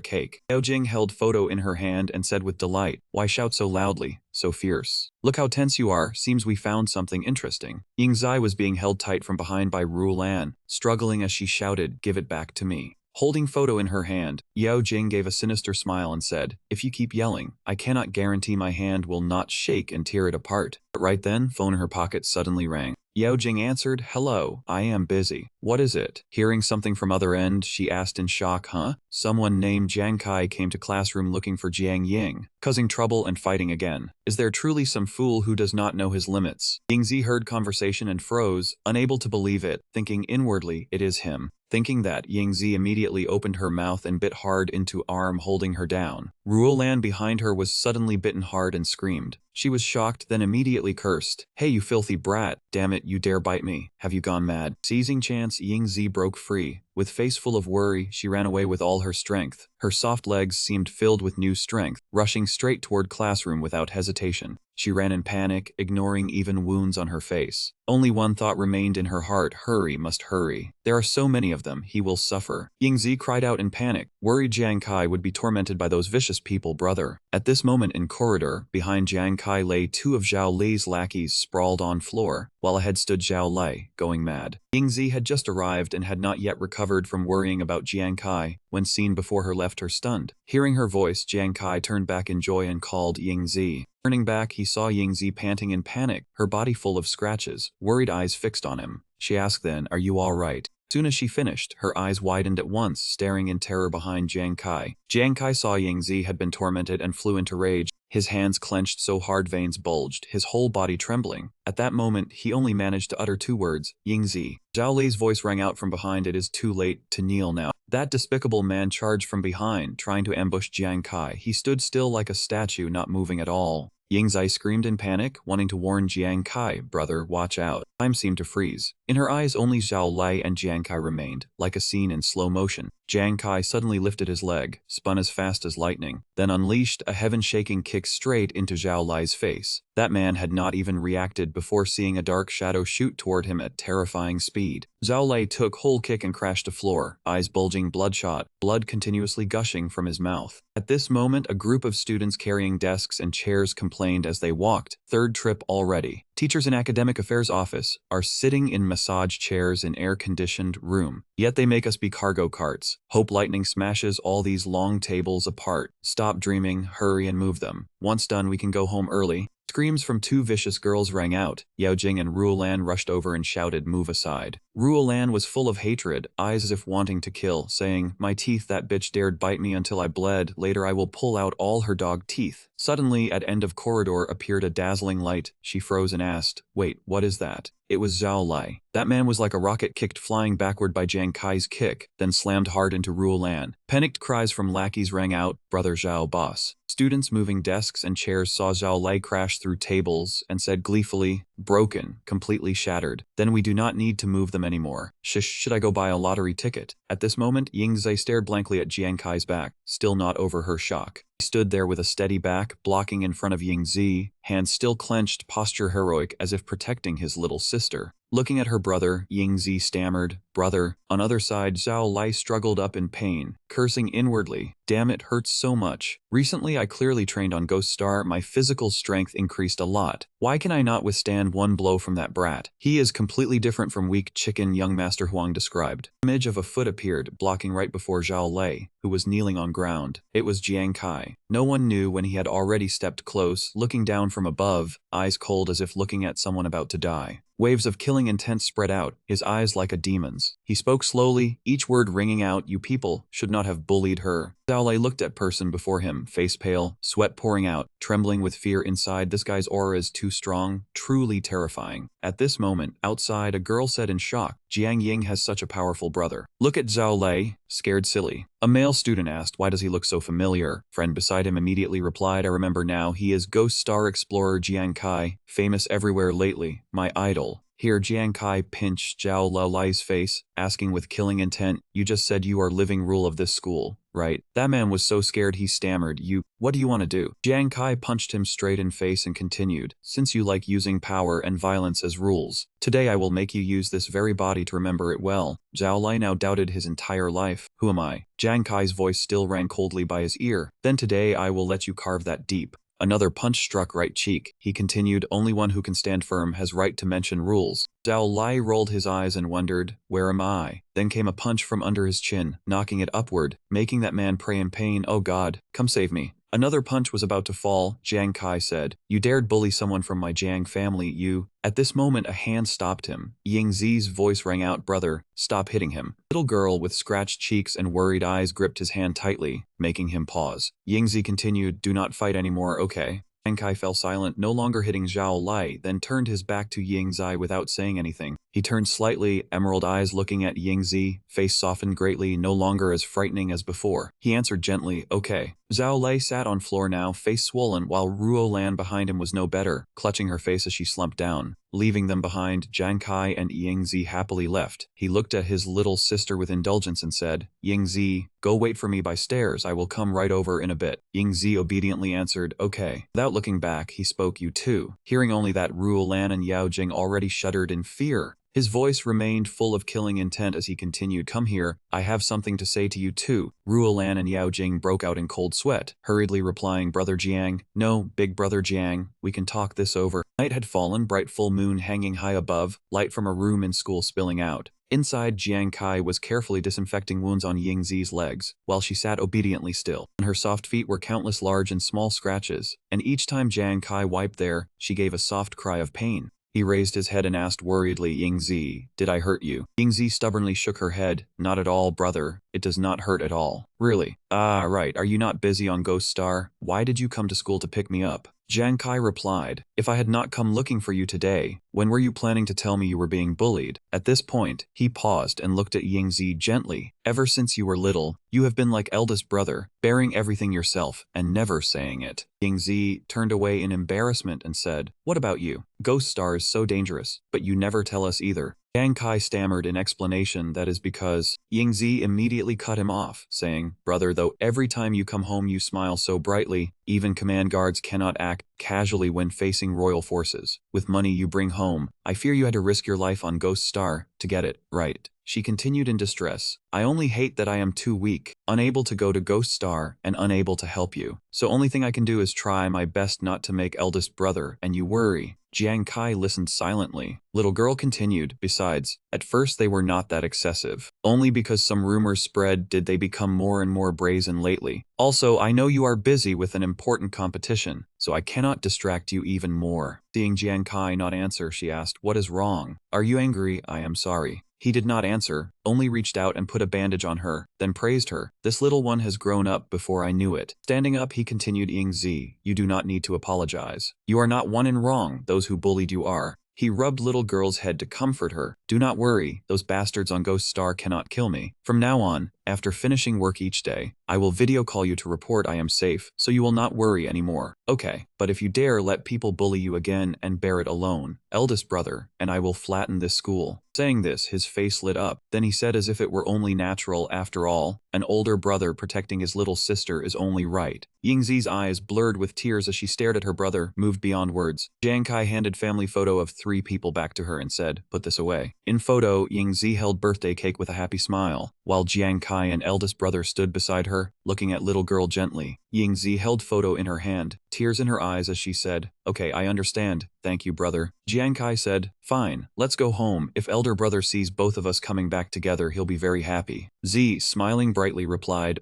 cake. Yao Jing held photo in her hand and said with delight, "Why shout so loudly, so fierce? Look how tense you are, seems we found something interesting." Yingzi was being held tight from behind by Rulan, struggling as she shouted, "Give it back to me." Holding photo in her hand, Yao Jing gave a sinister smile and said, "If you keep yelling, I cannot guarantee my hand will not shake and tear it apart." But right then, phone in her pocket suddenly rang. Yao Jing answered, "Hello, I am busy. What is it?" Hearing something from other end, she asked in shock, "Huh? Someone named Jiang Kai came to classroom looking for Jiang Ying, causing trouble and fighting again. Is there truly some fool who does not know his limits?" Yingzi heard conversation and froze, unable to believe it, thinking inwardly, it is him. Thinking that, Yingzi immediately opened her mouth and bit hard into arm holding her down. Ruolan behind her was suddenly bitten hard and screamed. She was shocked, then immediately cursed. "Hey you filthy brat, damn it, you dare bite me. Have you gone mad?" Seizing chance, Yingzi broke free. With face full of worry, she ran away with all her strength. Her soft legs seemed filled with new strength, rushing straight toward classroom without hesitation. She ran in panic, ignoring even wounds on her face. Only one thought remained in her heart, hurry, must hurry. There are so many of them, he will suffer. Yingzi cried out in panic, worried Jiang Kai would be tormented by those vicious people, brother. At this moment in corridor, behind Jiang Kai lay two of Zhao Li's lackeys sprawled on floor, while ahead stood Zhao Li, going mad. Yingzi had just arrived and had not yet recovered from worrying about Jiang Kai, when scene before her left her stunned. Hearing her voice, Jiang Kai turned back in joy and called Yingzi. Turning back, he saw Yingzi panting in panic, her body full of scratches, worried eyes fixed on him. She asked then, "Are you all right?" Soon as she finished, her eyes widened at once, staring in terror behind Jiang Kai. Jiang Kai saw Yingzi had been tormented and flew into rage. His hands clenched so hard veins bulged, his whole body trembling. At that moment, he only managed to utter two words, Yingzi. Zhao Li's voice rang out from behind, "It is too late to kneel now." That despicable man charged from behind, trying to ambush Jiang Kai. He stood still like a statue, not moving at all. Yingzi screamed in panic, wanting to warn Jiang Kai, "Brother, watch out." Time seemed to freeze. In her eyes only Zhao Li and Jiang Kai remained, like a scene in slow motion. Jiang Kai suddenly lifted his leg, spun as fast as lightning, then unleashed a heaven-shaking kick straight into Zhao Li's face. That man had not even reacted before seeing a dark shadow shoot toward him at terrifying speed. Zhao Li took whole kick and crashed to floor, eyes bulging bloodshot, blood continuously gushing from his mouth. At this moment, a group of students carrying desks and chairs complained as they walked, "Third trip already." Teachers in academic affairs office are sitting in massage chairs in air-conditioned room, yet they make us be cargo carts. Hope lightning smashes all these long tables apart. Stop dreaming, hurry and move them. Once done, we can go home early. Screams from two vicious girls rang out. Yao Jing and Ruolan rushed over and shouted, "Move aside." Ruolan was full of hatred, eyes as if wanting to kill, saying, "My teeth, that bitch dared bite me until I bled, later I will pull out all her dog teeth." Suddenly, at end of corridor appeared a dazzling light. She froze and asked, "Wait, what is that?" It was Zhao Li. That man was like a rocket kicked flying backward by Jiang Kai's kick, then slammed hard into Ruolan. Panicked cries from lackeys rang out, "Brother Zhao, boss." Students moving desks and chairs saw Zhao Li crash through tables and said gleefully, "Broken, completely shattered. Then we do not need to move them anymore. Should I go buy a lottery ticket?" At this moment, Yingzi stared blankly at Jiang Kai's back, still not over her shock. He stood there with a steady back, blocking in front of Yingzi, hands still clenched, posture heroic as if protecting his little sister. Looking at her brother, Yingzi stammered, "Brother." On other side, Zhao Li struggled up in pain, cursing inwardly, "Damn, it hurts so much. Recently I clearly trained on Ghost Star, my physical strength increased a lot. Why can I not withstand one blow from that brat? He is completely different from weak chicken," young Master Huang described. An image of a foot appeared, blocking right before Zhao Li, who was kneeling on ground. It was Jiang Kai. No one knew when he had already stepped close, looking down from above, eyes cold as if looking at someone about to die. Waves of killing intent spread out, his eyes like a demon's. He spoke slowly, each word ringing out, "You people should not have bullied her." Zhao Li looked at person before him, face pale, sweat pouring out, trembling with fear inside. This guy's aura is too strong, truly terrifying. At this moment, outside, a girl said in shock, "Jiang Ying has such a powerful brother. Look at Zhao Li, scared silly." A male student asked, "Why does he look so familiar?" Friend beside him immediately replied, "I remember now, he is Ghost Star Explorer Jiang Kai, famous everywhere lately, my idol." Here Jiang Kai pinched Zhao Lai's face, asking with killing intent, "You just said you are living rule of this school, right?" That man was so scared he stammered, "What do you want to do?" Jiang Kai punched him straight in face and continued, "Since you like using power and violence as rules, today I will make you use this very body to remember it well." Zhao Lai now doubted his entire life. "Who am I?" Jiang Kai's voice still rang coldly by his ear. "Then today I will let you carve that deep." Another punch struck right cheek. He continued, "Only one who can stand firm has right to mention rules." Zhao Lai rolled his eyes and wondered, "Where am I?" Then came a punch from under his chin, knocking it upward, making that man pray in pain, "Oh God, come save me." Another punch was about to fall. Jiang Kai said, "You dared bully someone from my Jiang family, you." At this moment a hand stopped him. Ying Zi's voice rang out, "Brother, stop hitting him." Little girl with scratched cheeks and worried eyes gripped his hand tightly, making him pause. Ying Zi continued, "Do not fight anymore, okay?" Jiang Kai fell silent, no longer hitting Zhao Lai, then turned his back to Ying Zi without saying anything. He turned slightly, emerald eyes looking at Ying Zi, face softened greatly, no longer as frightening as before. He answered gently, "Okay." Zhao Lai sat on floor now, face swollen, while Ruo Lan behind him was no better, clutching her face as she slumped down. Leaving them behind, Jiang Kai and Ying Zi happily left. He looked at his little sister with indulgence and said, "Ying Zi, go wait for me by stairs, I will come right over in a bit." Ying Zi obediently answered, "Okay." Without looking back, he spoke, "You too." Hearing only that, Ruo Lan and Yao Jing already shuddered in fear. His voice remained full of killing intent as he continued, "Come here, I have something to say to you too." Ruo Lan and Yao Jing broke out in cold sweat, hurriedly replying, "Brother Jiang." "No, big brother Jiang, we can talk this over." Night had fallen, bright full moon hanging high above, light from a room in school spilling out. Inside, Jiang Kai was carefully disinfecting wounds on Ying Zi's legs, while she sat obediently still. On her soft feet were countless large and small scratches, and each time Jiang Kai wiped there, she gave a soft cry of pain. He raised his head and asked worriedly, "Ying Zi, did I hurt you?" Ying Zi stubbornly shook her head, "Not at all, brother. It does not hurt at all." "Really? Ah, right. Are you not busy on Ghost Star? Why did you come to school to pick me up?" Jiang Kai replied, "If I had not come looking for you today, when were you planning to tell me you were being bullied?" At this point, he paused and looked at Ying Zi gently. "Ever since you were little, you have been like eldest brother, bearing everything yourself and never saying it." Ying Zi turned away in embarrassment and said, "What about you? Ghost Star is so dangerous, but you never tell us either." Jiang Kai stammered in explanation, "That is because." Ying Zi immediately cut him off, saying, "Brother, though every time you come home you smile so brightly, even command guards cannot act casually when facing royal forces. With money you bring home, I fear you had to risk your life on Ghost Star to get it, right?" She continued in distress, "I only hate that I am too weak, unable to go to Ghost Star, and unable to help you. So only thing I can do is try my best not to make eldest brother and you worry." Jiang Kai listened silently. Little girl continued, "Besides, at first they were not that excessive. Only because some rumors spread did they become more and more brazen lately. Also, I know you are busy with an important competition, so I cannot distract you even more." Seeing Jiang Kai not answer, she asked, "What is wrong? Are you angry?" "I am sorry." He did not answer, only reached out and put a bandage on her, then praised her. "This little one has grown up before I knew it." Standing up, he continued, "Ying Zi, you do not need to apologize. You are not one in wrong, those who bullied you are." He rubbed little girl's head to comfort her. "Do not worry, those bastards on Ghost Star cannot kill me. From now on, after finishing work each day, I will video call you to report I am safe, so you will not worry anymore. Okay, but if you dare let people bully you again and bear it alone, eldest brother, and I will flatten this school." Saying this, his face lit up. Then he said as if it were only natural, "After all, an older brother protecting his little sister is only right." Ying Zi's eyes blurred with tears as she stared at her brother, moved beyond words. Jiang Kai handed family photo of 3 people back to her and said, "Put this away." In photo, Ying Zi held birthday cake with a happy smile, while Jiang Kai and eldest brother stood beside her, looking at little girl gently. Ying Zi held photo in her hand, tears in her eyes as she said, "Okay, I understand. Thank you, brother." Jiang Kai said, "Fine, let's go home. If elder brother sees both of us coming back together, he'll be very happy." Zi, smiling brightly, replied,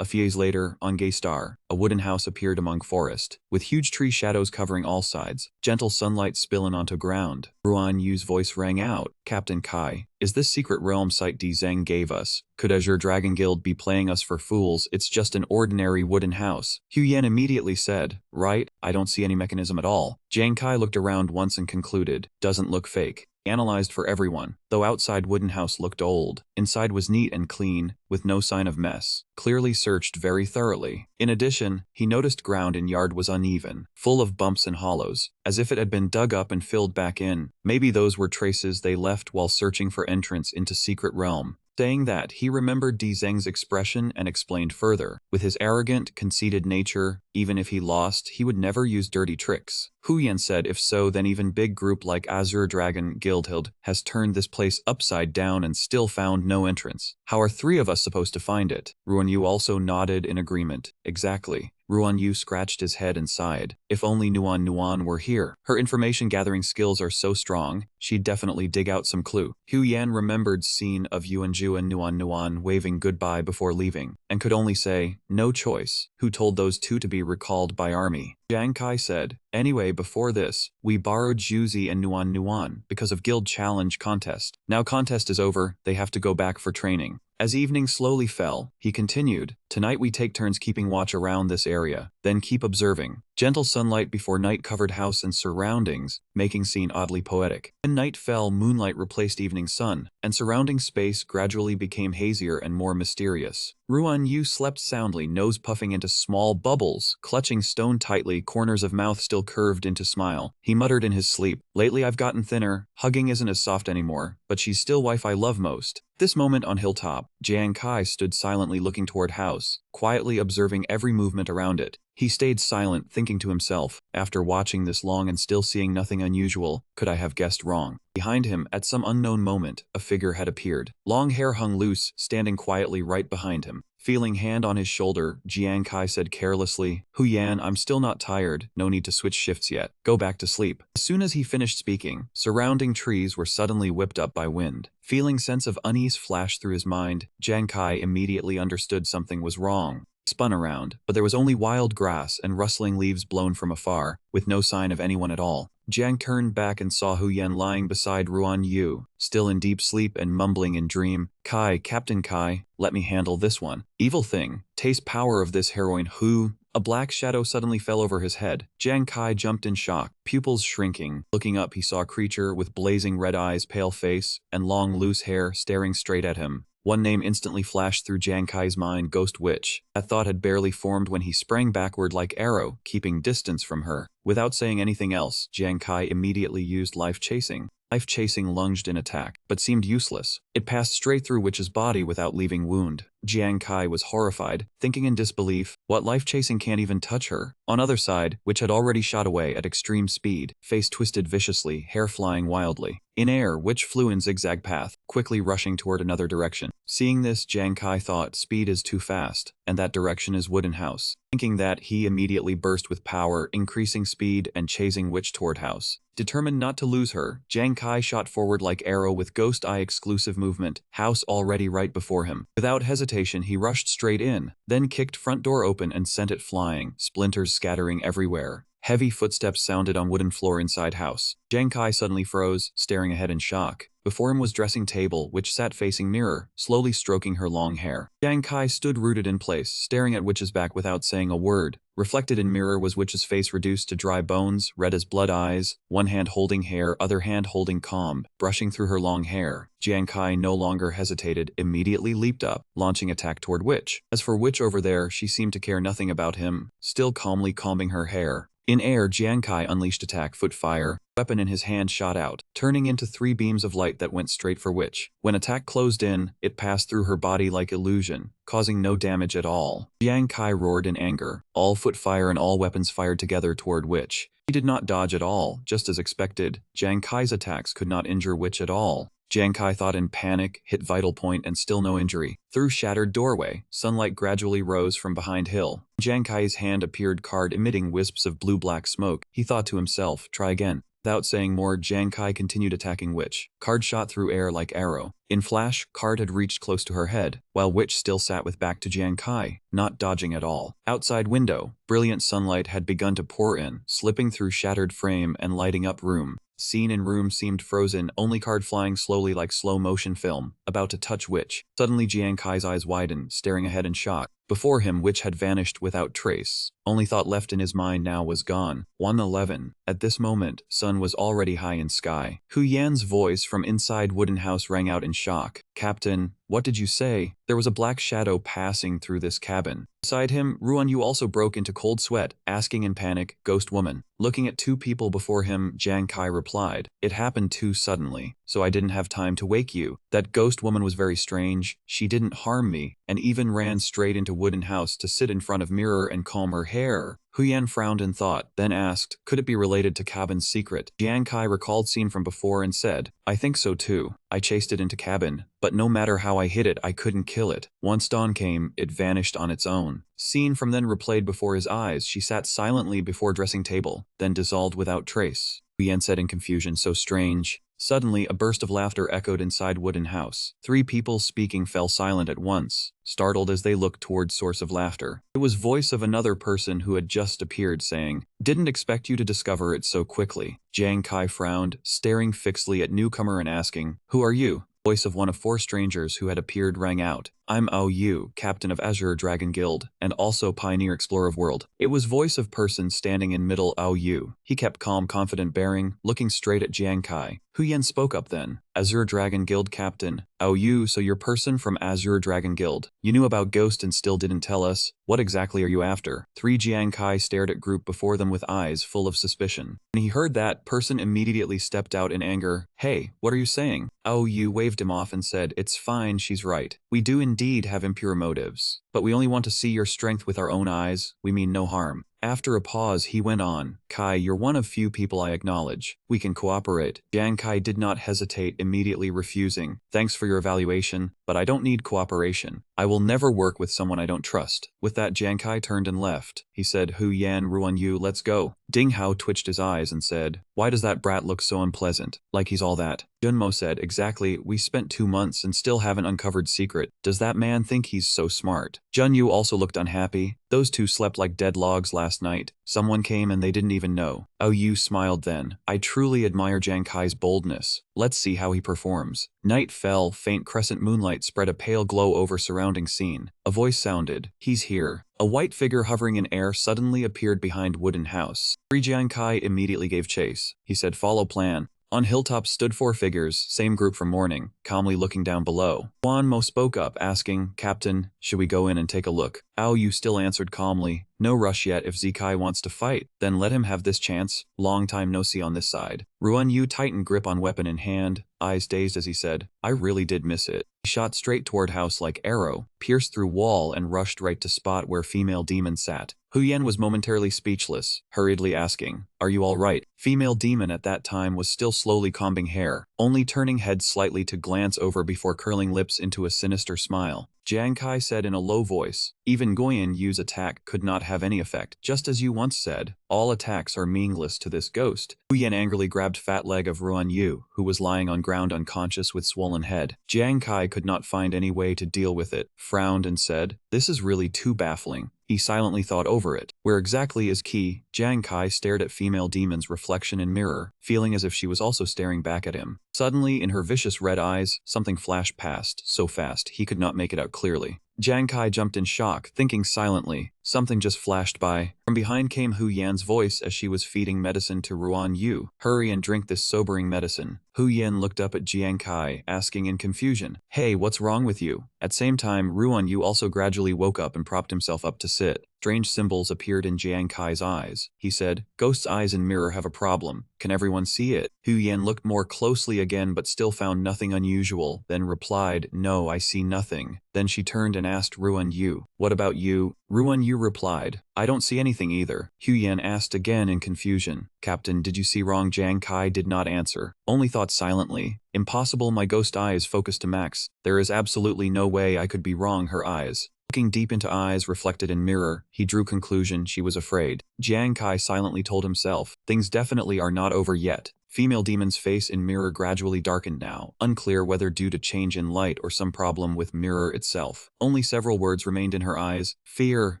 A few days later, on Gay Star, a wooden house appeared among forest, with huge tree shadows covering all sides, gentle sunlight spilling onto ground. Ruan Yu's voice rang out, "Captain Kai, is this secret realm site D Zheng gave us? Could Azure Dragon Guild be playing us for fools? It's just an ordinary wooden house." Hu Yan immediately said, "Right, I don't see any mechanism at all." Jiang Kai looked around once and concluded, "Doesn't look fake." Analyzed for everyone. Though outside wooden house looked old, inside was neat and clean, with no sign of mess. Clearly searched very thoroughly. In addition, he noticed ground in yard was uneven, full of bumps and hollows, as if it had been dug up and filled back in. Maybe those were traces they left while searching for entrance into secret realm. Saying that, he remembered Di Zheng's expression and explained further. With his arrogant, conceited nature, even if he lost, he would never use dirty tricks. Hu Yan said if so, then even big group like Azure Dragon Guildhild has turned this place upside down and still found no entrance. How are three of us supposed to find it? Ruan Yu also nodded in agreement. Exactly. Ruan Yu scratched his head and sighed. If only Nuan Nuan were here. Her information-gathering skills are so strong, she'd definitely dig out some clue. Hu Yan remembered scene of Yuanju and Nuan Nuan waving goodbye before leaving, and could only say, no choice. Who told those two to be recalled by army? Jiang Kai said, anyway, before this, we borrowed Juzi and Nuan Nuan because of guild challenge contest. Now contest is over, they have to go back for training. As evening slowly fell, he continued, tonight we take turns keeping watch around this area, then keep observing. Gentle sunlight before night covered house and surroundings, making scene oddly poetic. When night fell, moonlight replaced evening sun, and surrounding space gradually became hazier and more mysterious. Ruan Yu slept soundly, nose puffing into small bubbles, clutching stone tightly, corners of mouth still curved into smile. He muttered in his sleep, lately I've gotten thinner, hugging isn't as soft anymore, but she's still wife I love most. This moment on hilltop, Jiang Kai stood silently looking toward house, quietly observing every movement around it. He stayed silent, thinking to himself, after watching this long and still seeing nothing unusual, could I have guessed wrong? Behind him, at some unknown moment, a figure had appeared. Long hair hung loose, standing quietly right behind him. Feeling hand on his shoulder, Jiang Kai said carelessly, Hu Yan, I'm still not tired, no need to switch shifts yet. Go back to sleep. As soon as he finished speaking, surrounding trees were suddenly whipped up by wind. Feeling sense of unease flash through his mind, Jiang Kai immediately understood something was wrong. He spun around, but there was only wild grass and rustling leaves blown from afar, with no sign of anyone at all. Jiang turned back and saw Hu Yan lying beside Ruan Yu, still in deep sleep and mumbling in dream. Kai, Captain Kai, let me handle this one. Evil thing, taste power of this heroine Hu. A black shadow suddenly fell over his head. Jiang Kai jumped in shock, pupils shrinking. Looking up, he saw a creature with blazing red eyes, pale face, and long loose hair staring straight at him. One name instantly flashed through Jiang Kai's mind, Ghost Witch. That thought had barely formed when he sprang backward like arrow, keeping distance from her. Without saying anything else, Jiang Kai immediately used Life Chasing. Life Chasing lunged in attack, but seemed useless. It passed straight through Witch's body without leaving wound. Jiang Kai was horrified, thinking in disbelief, what Life Chasing can't even touch her. On other side, Witch had already shot away at extreme speed, face twisted viciously, hair flying wildly. In air, Witch flew in zigzag path, quickly rushing toward another direction. Seeing this, Jiang Kai thought speed is too fast, and that direction is wooden house. Thinking that, he immediately burst with power, increasing speed and chasing Witch toward house. Determined not to lose her, Jiang Kai shot forward like arrow with Ghost Eye exclusive movement, house already right before him. Without hesitation, he rushed straight in, then kicked front door open and sent it flying, splinters scattering everywhere. Heavy footsteps sounded on wooden floor inside house. Jiang Kai suddenly froze, staring ahead in shock. Before him was dressing table, which sat facing mirror, slowly stroking her long hair. Jiang Kai stood rooted in place, staring at Witch's back without saying a word. Reflected in mirror was Witch's face reduced to dry bones, red as blood eyes, one hand holding hair, other hand holding comb, brushing through her long hair. Jiang Kai no longer hesitated, immediately leaped up, launching attack toward Witch. As for Witch over there, she seemed to care nothing about him, still calmly combing her hair. In air, Jiang Kai unleashed attack, foot fire. Weapon in his hand shot out, turning into 3 beams of light that went straight for Witch. When attack closed in, it passed through her body like illusion, causing no damage at all. Jiang Kai roared in anger. All foot fire and all weapons fired together toward Witch. He did not dodge at all, just as expected. Jiang Kai's attacks could not injure Witch at all. Jiang Kai thought in panic, hit vital point and still no injury. Through shattered doorway, sunlight gradually rose from behind hill. Jiang Kai's hand appeared card emitting wisps of blue-black smoke. He thought to himself, try again. Without saying more, Jiang Kai continued attacking Witch. Card shot through air like arrow. In flash, card had reached close to her head, while Witch still sat with back to Jiang Kai, not dodging at all. Outside window, brilliant sunlight had begun to pour in, slipping through shattered frame and lighting up room. Scene in room seemed frozen, only card flying slowly like slow-motion film, about to touch Witch. Suddenly Jiang Kai's eyes widened, staring ahead in shock. Before him, Witch had vanished without trace. Only thought left in his mind now was gone. 1:11. At this moment, sun was already high in sky. Hu Yan's voice from inside wooden house rang out in shock. Captain, what did you say? There was a black shadow passing through this cabin. Beside him, Ruan Yu also broke into cold sweat, asking in panic, Ghost woman. Looking at two people before him, Jiang Kai replied, it happened too suddenly, so I didn't have time to wake you. That ghost woman was very strange. She didn't harm me, and even ran straight into wooden house to sit in front of mirror and comb her hair. Hu Yan frowned in thought, then asked, could it be related to cabin's secret? Jiang Kai recalled scene from before and said, I think so too. I chased it into cabin, but no matter how I hit it, I couldn't kill it. Once dawn came, it vanished on its own. Scene from then replayed before his eyes. She sat silently before dressing table, then dissolved without trace. Hu Yan said in confusion, so strange. Suddenly, a burst of laughter echoed inside wooden house. Three people speaking fell silent at once, startled as they looked towards source of laughter. It was voice of another person who had just appeared saying, didn't expect you to discover it so quickly. Jiang Kai frowned, staring fixedly at newcomer and asking, who are you? Voice of one of four strangers who had appeared rang out. I'm Ao Yu, captain of Azure Dragon Guild, and also pioneer explorer of world. It was voice of person standing in middle Ao Yu. He kept calm, confident bearing, looking straight at Jiang Kai. Hu Yan spoke up then. Azure Dragon Guild captain. Ao Yu, so you're person from Azure Dragon Guild. You knew about Ghost and still didn't tell us. What exactly are you after? Three Jiang Kai stared at group before them with eyes full of suspicion. When he heard that, person immediately stepped out in anger. Hey, what are you saying? Ao Yu waved him off and said, it's fine, she's right. We do indeed have impure motives, but we only want to see your strength with our own eyes. We mean no harm. After a pause, he went on, Kai, you're one of few people I acknowledge. We can cooperate. Jiang Kai did not hesitate, immediately refusing. Thanks for your evaluation, but I don't need cooperation. I will never work with someone I don't trust. With that, Jiang Kai turned and left. He said, Hu Yan, Ruan Yu, let's go. Ding Hao twitched his eyes and said, why does that brat look so unpleasant? Like he's all that. Junmo said, exactly, we spent 2 months and still haven't uncovered secret. Does that man think he's so smart? Junyu also looked unhappy. Those two slept like dead logs last night. Someone came and they didn't even know. Oh, Yu smiled then. I truly admire Jiang Kai's boldness. Let's see how he performs. Night fell, faint crescent moonlight spread a pale glow over surrounding scene. A voice sounded, he's here. A white figure hovering in air suddenly appeared behind wooden house. Jiang Kai immediately gave chase. He said, follow plan. On hilltops stood 4 figures, same group from morning, calmly looking down below. Huan Mo spoke up, asking, Captain, should we go in and take a look? Ao Yu still answered calmly, no rush yet. If Zikai wants to fight, then let him have this chance. Long time no see on this side. Ruan Yu tightened grip on weapon in hand, eyes dazed as he said, I really did miss it. He shot straight toward house like arrow, pierced through wall and rushed right to spot where female demon sat. Hu Yan was momentarily speechless, hurriedly asking, are you all right? Female demon at that time was still slowly combing hair, only turning head slightly to glance over before curling lips into a sinister smile. Jiang Kai said in a low voice, even Goyen Yu's attack could not have any effect. Just as you once said, all attacks are meaningless to this ghost. Hu Yan angrily grabbed fat leg of Ruan Yu, who was lying on ground unconscious with swollen head. Jiang Kai could not find any way to deal with it, frowned and said, this is really too baffling. He silently thought over it. Where exactly is Qi? Jiang Kai stared at female demon's reflection in mirror, feeling as if she was also staring back at him. Suddenly, in her vicious red eyes, something flashed past, so fast he could not make it out clearly. Jiang Kai jumped in shock, thinking silently. Something just flashed by. From behind came Hu Yan's voice as she was feeding medicine to Ruan Yu. Hurry and drink this sobering medicine. Hu Yan looked up at Jiang Kai, asking in confusion, hey, what's wrong with you? At same time, Ruan Yu also gradually woke up and propped himself up to sit. Strange symbols appeared in Jiang Kai's eyes. He said, Ghost's eyes in mirror have a problem. Can everyone see it? Hu Yan looked more closely again but still found nothing unusual, then replied, no, I see nothing. Then she turned and asked Ruan Yu, what about you? Ruan Yu replied, I don't see anything either. Hu Yan asked again in confusion, Captain, did you see wrong? Jiang Kai did not answer, only thought silently. Impossible, my ghost eyes focused to max. There is absolutely no way I could be wrong. Her eyes. Looking deep into eyes reflected in mirror, he drew conclusion she was afraid. Jiang Kai silently told himself, things definitely are not over yet. Female demon's face in mirror gradually darkened now, unclear whether due to change in light or some problem with mirror itself. Only several words remained in her eyes. Fear,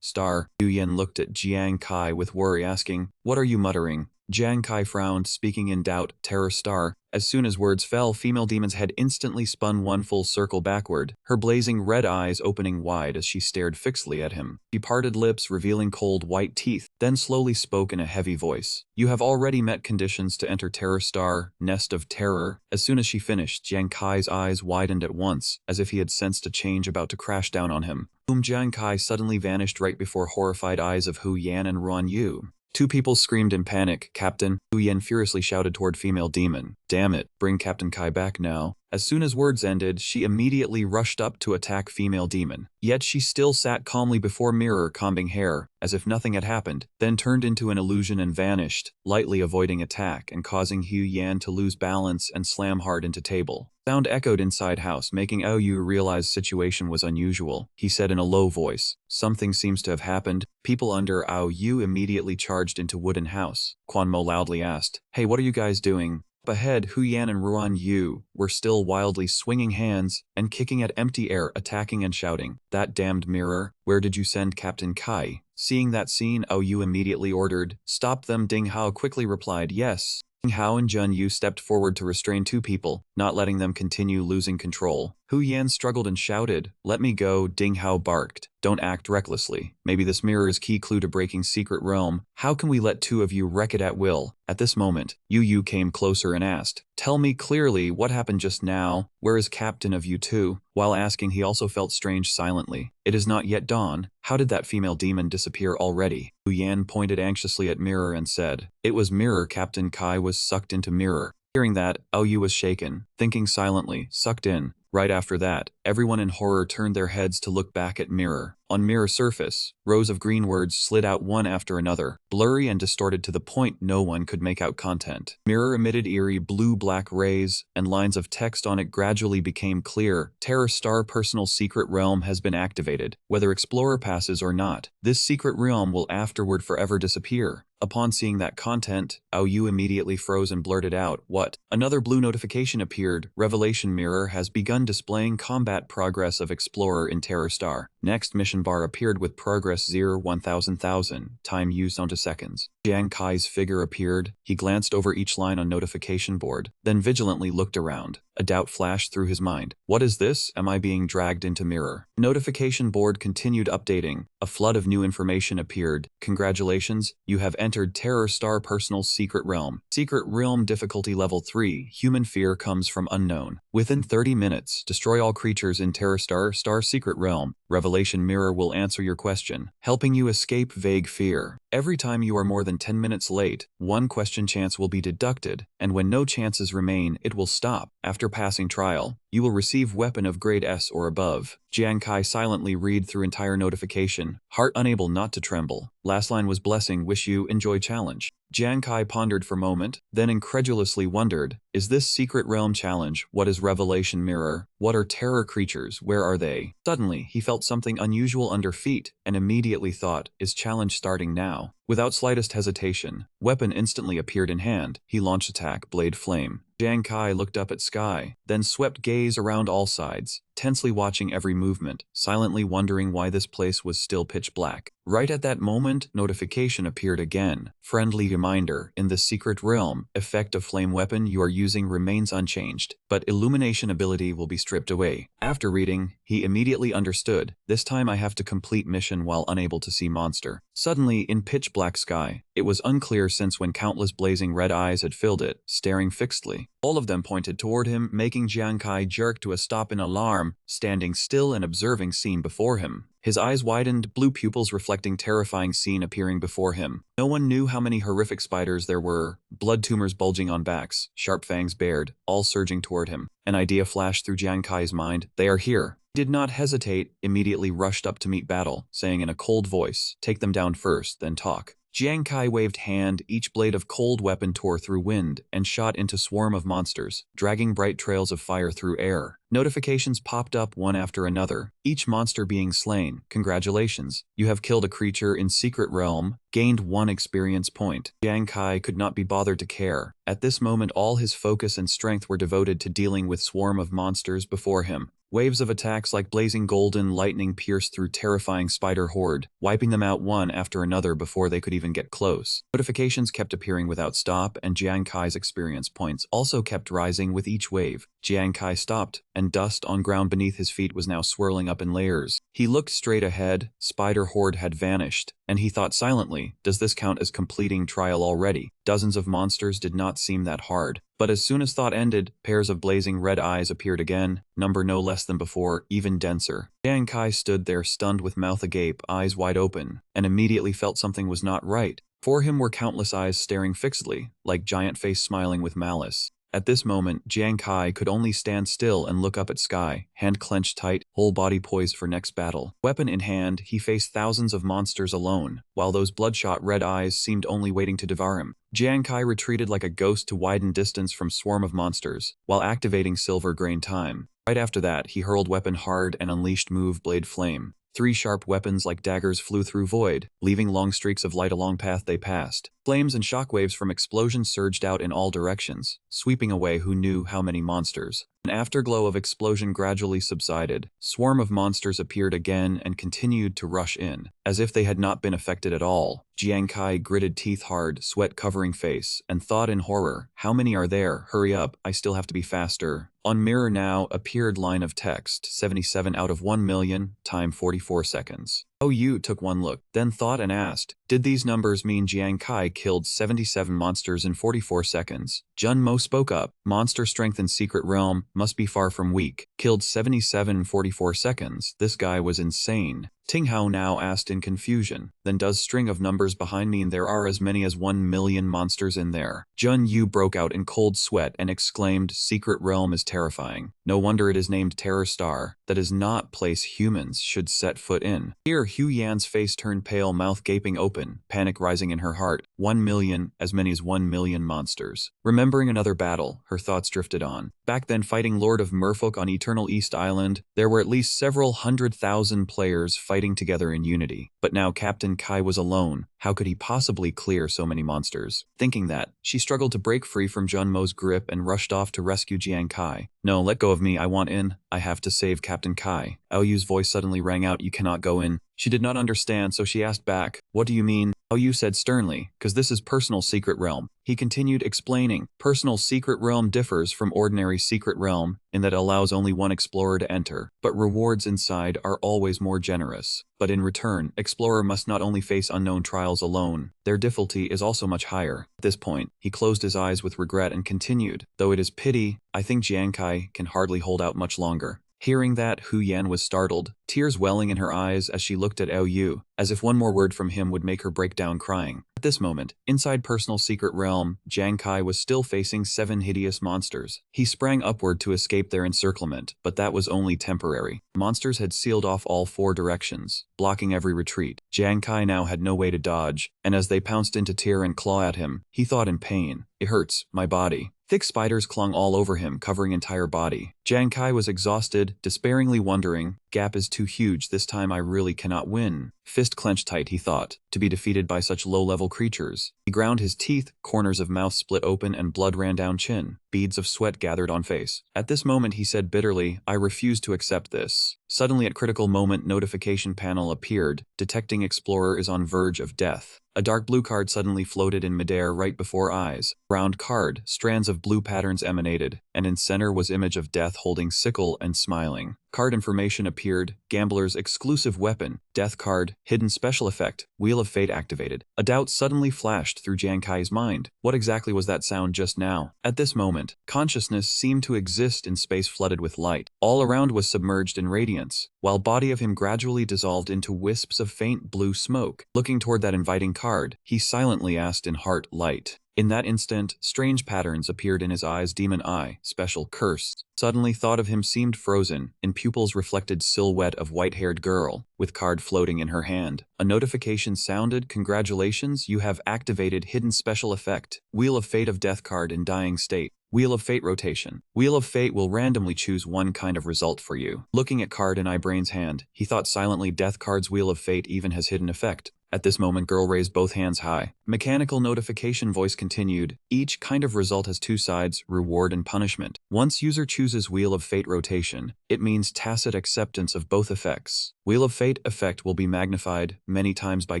star. Yu Yan looked at Jiang Kai with worry, asking, "What are you muttering?" Jiang Kai frowned, speaking in doubt. Terror star. As soon as words fell, female demon's head instantly spun one full circle backward, her blazing red eyes opening wide as she stared fixedly at him. She parted lips, revealing cold white teeth, then slowly spoke in a heavy voice. "You have already met conditions to enter Terror Star, Nest of Terror." As soon as she finished, Jiang Kai's eyes widened at once, as if he had sensed a change about to crash down on him. Jiang Kai suddenly vanished right before horrified eyes of Hu Yan and Ruan Yu. Two people screamed in panic. "Captain!" Hu Yan furiously shouted toward female demon. "Damn it, bring Captain Kai back now." As soon as words ended, she immediately rushed up to attack female demon. Yet she still sat calmly before mirror, combing hair, as if nothing had happened, then turned into an illusion and vanished, lightly avoiding attack and causing Hu Yan to lose balance and slam hard into table. Sound echoed inside house, making Ao Yu realize situation was unusual. He said in a low voice, "Something seems to have happened." People under Ao Yu immediately charged into wooden house. Quan Mo loudly asked, "Hey, what are you guys doing?" Up ahead, Hu Yan and Ruan Yu were still wildly swinging hands and kicking at empty air, attacking and shouting, "That damned mirror, where did you send Captain Kai?" Seeing that scene, Ao Yu immediately ordered, "Stop them." Ding Hao quickly replied, "Yes." Ding Hao and Jun Yu stepped forward to restrain two people, not letting them continue losing control. Hu Yan struggled and shouted, "Let me go." Ding Hao barked, "Don't act recklessly. Maybe this mirror is key clue to breaking secret realm. How can we let two of you wreck it at will?" At this moment, Yu Yu came closer and asked, "Tell me clearly what happened just now. Where is Captain of you two?" While asking, he also felt strange silently. "It is not yet dawn. How did that female demon disappear already?" Hu Yan pointed anxiously at mirror and said, "It was mirror. Captain Kai was sucked into mirror." Hearing that, Ao Yu was shaken, thinking silently, "Sucked in." Right after that, everyone in horror turned their heads to look back at mirror. On mirror surface, rows of green words slid out one after another, blurry and distorted to the point no one could make out content. Mirror emitted eerie blue-black rays, and lines of text on it gradually became clear. "Terror Star Personal Secret Realm has been activated. Whether Explorer passes or not, this secret realm will afterward forever disappear." Upon seeing that content, Ao Yu immediately froze and blurted out, "What?" Another blue notification appeared. Revelation mirror has begun displaying combat progress of Explorer in Terror Star. Next mission bar appeared with progress 0 1000,000, time used onto seconds. Jiang Kai's figure appeared. He glanced over each line on notification board, then vigilantly looked around. A doubt flashed through his mind. "What is this? Am I being dragged into mirror?" Notification board continued updating. A flood of new information appeared. "Congratulations, you have entered Terror Star Personal Secret Realm. Secret Realm difficulty level 3. Human fear comes from unknown. Within 30 minutes, destroy all creatures in Terror Star Secret Realm. Revelation mirror will answer your question, helping you escape vague fear. Every time you are more than 10 minutes late, one question chance will be deducted, and when no chances remain, it will stop. After passing trial, you will receive weapon of grade S or above." Jiang Kai silently read through entire notification, heart unable not to tremble. Last line was blessing, "Wish you enjoy challenge." Jiang Kai pondered for a moment, then incredulously wondered, "Is this secret realm challenge? What is revelation mirror? What are terror creatures? Where are they?" Suddenly, he felt something unusual under feet, and immediately thought, "Is challenge starting now?" Without slightest hesitation, weapon instantly appeared in hand. He launched attack, blade flame. Jiang Kai looked up at sky, then swept gaze around all sides, tensely watching every movement, silently wondering why this place was still pitch black. Right at that moment, notification appeared again. "Friendly reminder, in the secret realm, effect of flame weapon you are using remains unchanged, but illumination ability will be stripped away." After reading, he immediately understood. This time I have to complete mission while unable to see monster. Suddenly, in pitch black sky, it was unclear since when countless blazing red eyes had filled it, staring fixedly. All of them pointed toward him, making Jiang Kai jerk to a stop in alarm, standing still and observing scene before him. His eyes widened, blue pupils reflecting terrifying scene appearing before him. No one knew how many horrific spiders there were, blood tumors bulging on backs, sharp fangs bared, all surging toward him. An idea flashed through Jiang Kai's mind. "They are here." He did not hesitate, immediately rushed up to meet battle, saying in a cold voice, "Take them down first, then talk." Jiang Kai waved hand, each blade of cold weapon tore through wind and shot into swarm of monsters, dragging bright trails of fire through air. Notifications popped up one after another, each monster being slain. Congratulations, you have killed a creature in Secret Realm, gained 1 experience point. Jiang Kai could not be bothered to care. At this moment all his focus and strength were devoted to dealing with swarm of monsters before him. Waves of attacks like blazing golden lightning pierced through terrifying spider horde, wiping them out one after another before they could even get close. Notifications kept appearing without stop, and Jiang Kai's experience points also kept rising with each wave. Jiang Kai stopped, and dust on ground beneath his feet was now swirling up in layers. He looked straight ahead, spider horde had vanished, and he thought silently, does this count as completing trial already? Dozens of monsters did not seem that hard. But as soon as thought ended, pairs of blazing red eyes appeared again, number no less than before, even denser. Jiang Kai stood there stunned with mouth agape, eyes wide open, and immediately felt something was not right. For him were countless eyes staring fixedly, like giant face smiling with malice. At this moment, Jiang Kai could only stand still and look up at sky, hand clenched tight, whole body poised for next battle. Weapon in hand, he faced thousands of monsters alone, while those bloodshot red eyes seemed only waiting to devour him. Jiang Kai retreated like a ghost to widen distance from swarm of monsters, while activating Silver Grain Time. Right after that, he hurled weapon hard and unleashed Move Blade Flame. 3 sharp weapons like daggers flew through void, leaving long streaks of light along path they passed. Flames and shockwaves from explosions surged out in all directions, sweeping away who knew how many monsters. An afterglow of explosion gradually subsided. Swarm of monsters appeared again and continued to rush in, as if they had not been affected at all. Jiang Kai gritted teeth hard, sweat covering face, and thought in horror, how many are there? Hurry up, I still have to be faster. On mirror now appeared line of text, 77 out of 1 million, time 44 seconds. Oh, Yu took one look, then thought and asked, did these numbers mean Jiang Kai killed 77 monsters in 44 seconds? Jun Mo spoke up, monster strength in Secret Realm must be far from weak. Killed 77 in 44 seconds, this guy was insane. Ting Hao now asked in confusion, then does string of numbers behind mean there are as many as 1 million monsters in there? Jun Yu broke out in cold sweat and exclaimed, Secret Realm is terrifying. No wonder it is named Terror Star. That is not place humans should set foot in. Here Hu Yan's face turned pale, mouth gaping open, panic rising in her heart. 1 million, as many as 1 million monsters. Remembering another battle, her thoughts drifted on. Back then fighting Lord of Merfolk on Eternal East Island, there were at least several 100,000 players fighting together in unity. But now Captain Kai was alone. How could he possibly clear so many monsters? Thinking that, she struggled to break free from Jun Mo's grip and rushed off to rescue Jiang Kai. No, let go of me, I want in. I have to save Captain Kai. Yu's voice suddenly rang out, you cannot go in. She did not understand, so she asked back, what do you mean? Yu said sternly, cause this is personal secret realm. He continued explaining, personal secret realm differs from ordinary secret realm in that it allows only one explorer to enter, but rewards inside are always more generous. But in return, explorer must not only face unknown trials alone, their difficulty is also much higher. At this point, he closed his eyes with regret and continued, though it is pity, I think Jiang Kai can hardly hold out much longer. Hearing that, Hu Yan was startled, tears welling in her eyes as she looked at Yu, as if one more word from him would make her break down crying. At this moment, inside personal secret realm, Jiang Kai was still facing 7 hideous monsters. He sprang upward to escape their encirclement, but that was only temporary. Monsters had sealed off all 4 directions, blocking every retreat. Jiang Kai now had no way to dodge, and as they pounced in to tear and claw at him, he thought in pain, it hurts, my body. Thick spiders clung all over him, covering entire body. Jiang Kai was exhausted, despairingly wondering, gap is too huge, this time I really cannot win. Fist clenched tight, he thought, to be defeated by such low-level creatures. He ground his teeth, corners of mouth split open and blood ran down chin. Beads of sweat gathered on face. At this moment he said bitterly, I refuse to accept this. Suddenly at critical moment notification panel appeared, detecting explorer is on verge of death. A dark blue card suddenly floated in midair right before eyes. Round card, strands of blue patterns emanated, and in center was image of death holding sickle and smiling. Card information appeared, gambler's exclusive weapon, death card, hidden special effect, wheel of fate activated. A doubt suddenly flashed through Jiang Kai's mind. What exactly was that sound just now? At this moment, consciousness seemed to exist in space flooded with light. All around was submerged in radiance, while body of him gradually dissolved into wisps of faint blue smoke. Looking toward that inviting card, he silently asked in heart light, In that instant, strange patterns appeared in his eyes. Demon eye, special, cursed. Suddenly thought of him seemed frozen, in pupils reflected silhouette of white-haired girl, with card floating in her hand. A notification sounded, congratulations, you have activated hidden special effect. Wheel of Fate of Death card in dying state. Wheel of Fate rotation. Wheel of Fate will randomly choose one kind of result for you. Looking at card in Eyebrain's hand, he thought silently Death card's Wheel of Fate even has hidden effect. At this moment, girl raised both hands high. Mechanical notification voice continued. Each kind of result has two sides, reward and punishment. Once user chooses Wheel of Fate rotation, it means tacit acceptance of both effects. Wheel of Fate effect will be magnified many times by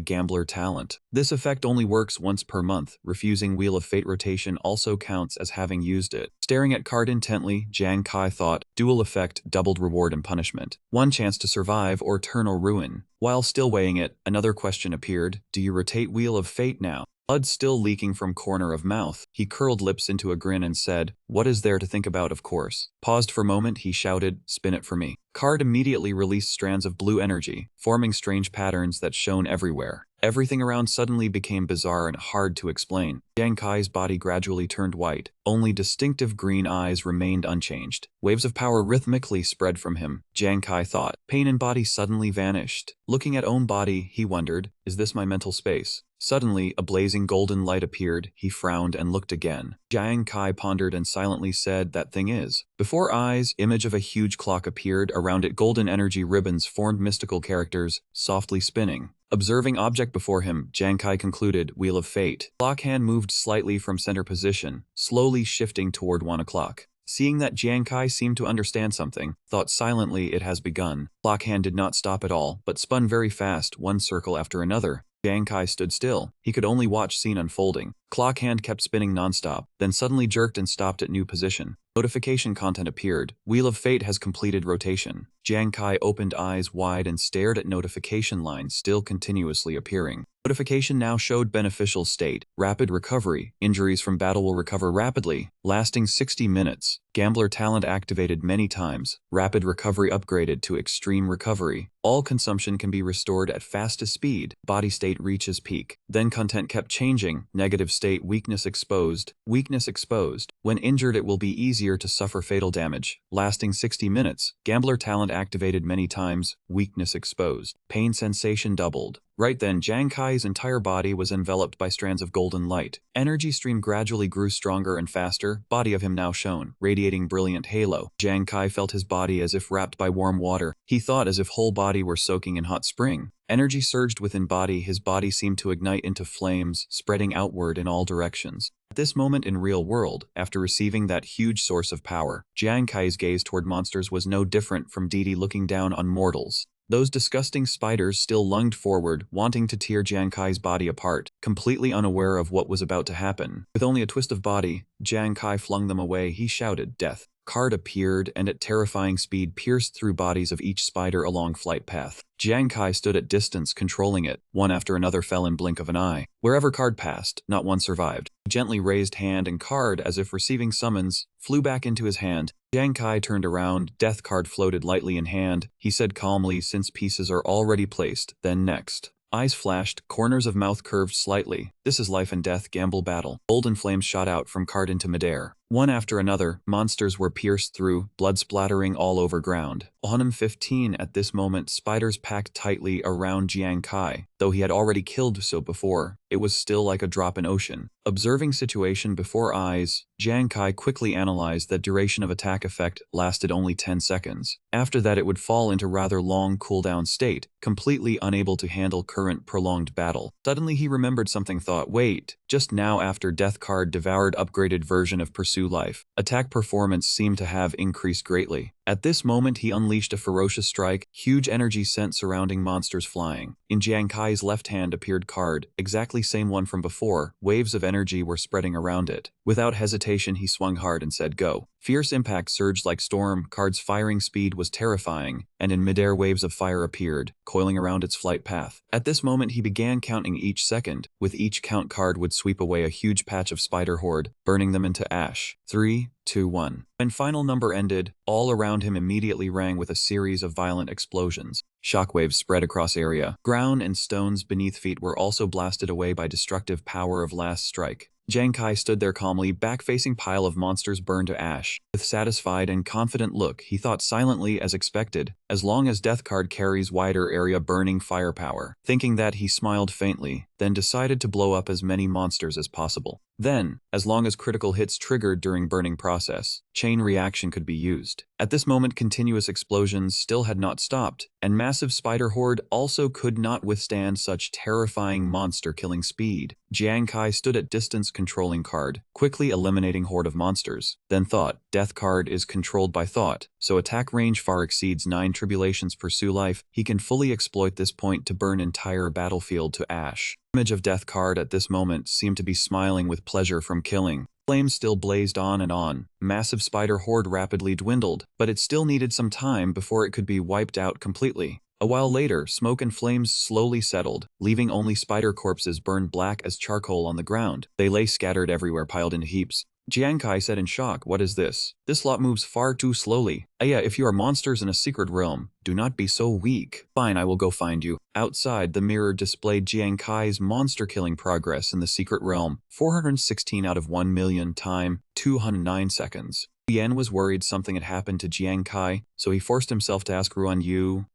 gambler talent. This effect only works once per month. Refusing Wheel of Fate rotation also counts as having used it. Staring at card intently, Jiang Kai thought, dual effect, doubled reward and punishment. One chance to survive or turn or ruin. While still weighing it, another question appeared. Do you rotate Wheel of Fate now? Blood still leaking from corner of mouth. He curled lips into a grin and said, what is there to think about, of course. Paused for a moment, he shouted, spin it for me. Card immediately released strands of blue energy, forming strange patterns that shone everywhere. Everything around suddenly became bizarre and hard to explain. Jiang Kai's body gradually turned white. Only distinctive green eyes remained unchanged. Waves of power rhythmically spread from him. Jiang Kai thought. Pain in body suddenly vanished. Looking at own body, he wondered, is this my mental space? Suddenly, a blazing golden light appeared. He frowned and looked again. Jiang Kai pondered and silently said, that thing is. Before eyes, image of a huge clock appeared. Around it, golden energy ribbons formed mystical characters, softly spinning. Observing object before him, Jiang Kai concluded, Wheel of Fate. Clock hand moved slightly from center position, slowly shifting toward 1 o'clock. Seeing that Jiang Kai seemed to understand something, thought silently it has begun. Clock hand did not stop at all, but spun very fast, one circle after another. Jiang Kai stood still. He could only watch scene unfolding. Clock hand kept spinning nonstop, then suddenly jerked and stopped at new position. Notification content appeared. Wheel of Fate has completed rotation. Jiang Kai opened eyes wide and stared at notification lines still continuously appearing. Notification now showed beneficial state. Rapid recovery. Injuries from battle will recover rapidly, lasting 60 minutes. Gambler talent activated many times. Rapid recovery upgraded to extreme recovery. All consumption can be restored at fastest speed. Body state reaches peak. Then content kept changing. Negative state, weakness exposed. Weakness exposed. When injured, it will be easier to suffer fatal damage. Lasting 60 minutes. Gambler talent activated many times. Weakness exposed. Pain sensation doubled. Right then, Jiang Kai's entire body was enveloped by strands of golden light. Energy stream gradually grew stronger and faster. Body of him now shone, radiating brilliant halo. Jiang Kai felt his body as if wrapped by warm water. He thought as if whole body were soaking in hot spring. Energy surged within body. His body seemed to ignite into flames, spreading outward in all directions. At this moment in real world, after receiving that huge source of power, Jiang Kai's gaze toward monsters was no different from Didi looking down on mortals. Those disgusting spiders still lunged forward, wanting to tear Jiang Kai's body apart, completely unaware of what was about to happen. With only a twist of body, Jiang Kai flung them away. He shouted, death. Card appeared and at terrifying speed pierced through bodies of each spider along flight path. Jiang Kai stood at distance controlling it. One after another fell in blink of an eye. Wherever card passed, not one survived. He gently raised hand and card as if receiving summons, flew back into his hand. Jiang Kai turned around, death card floated lightly in hand. He said calmly, since pieces are already placed, then next. Eyes flashed, corners of mouth curved slightly. This is life and death gamble battle. Golden flames shot out from card into midair. One after another, monsters were pierced through, blood splattering all over ground. 115 at this moment, spiders packed tightly around Jiang Kai. Though he had already killed so before, it was still like a drop in ocean. Observing situation before eyes, Jiang Kai quickly analyzed that duration of attack effect lasted only 10 seconds. After that it would fall into rather long cooldown state, completely unable to handle current prolonged battle. Suddenly he remembered something, thought, wait, just now after death card devoured upgraded version of Pursue Life, attack performance seemed to have increased greatly. At this moment he unleashed a ferocious strike, huge energy sent surrounding monsters flying. In Jiang Kai's left hand appeared card, exactly same one from before. Waves of energy were spreading around it. Without hesitation he swung hard and said go. Fierce impact surged like storm, card's firing speed was terrifying, and in midair waves of fire appeared, coiling around its flight path. At this moment he began counting each second. With each count card would sweep away a huge patch of spider horde, burning them into ash. 3, 2, 1. When final number ended, all around him immediately rang with a series of violent explosions. Shockwaves spread across area. Ground and stones beneath feet were also blasted away by destructive power of last strike. Jiang Kai stood there calmly, back-facing pile of monsters burned to ash. With satisfied and confident look, he thought silently as expected, as long as death card carries wider area burning firepower. Thinking that, he smiled faintly, then decided to blow up as many monsters as possible. Then, as long as critical hits triggered during burning process, chain reaction could be used. At this moment, continuous explosions still had not stopped, and massive spider horde also could not withstand such terrifying monster-killing speed. Jiang Kai stood at distance controlling card, quickly eliminating horde of monsters. Then thought, death card is controlled by thought, so attack range far exceeds 9 tribulations pursue life. He can fully exploit this point to burn entire battlefield to ash. Image of death card at this moment seemed to be smiling with pleasure from killing. Flames still blazed on and on. Massive spider horde rapidly dwindled, but it still needed some time before it could be wiped out completely. A while later, smoke and flames slowly settled, leaving only spider corpses burned black as charcoal on the ground. They lay scattered everywhere, piled into heaps. Jiang Kai said in shock, "What is this? This lot moves far too slowly. Aya, if you are monsters in a secret realm, do not be so weak." "Fine, I will go find you." Outside, the mirror displayed Jiang Kai's monster-killing progress in the secret realm, 416 out of 1,000,000, time 209 seconds. Yan was worried something had happened to Jiang Kai, so he forced himself to ask Ruan Yu,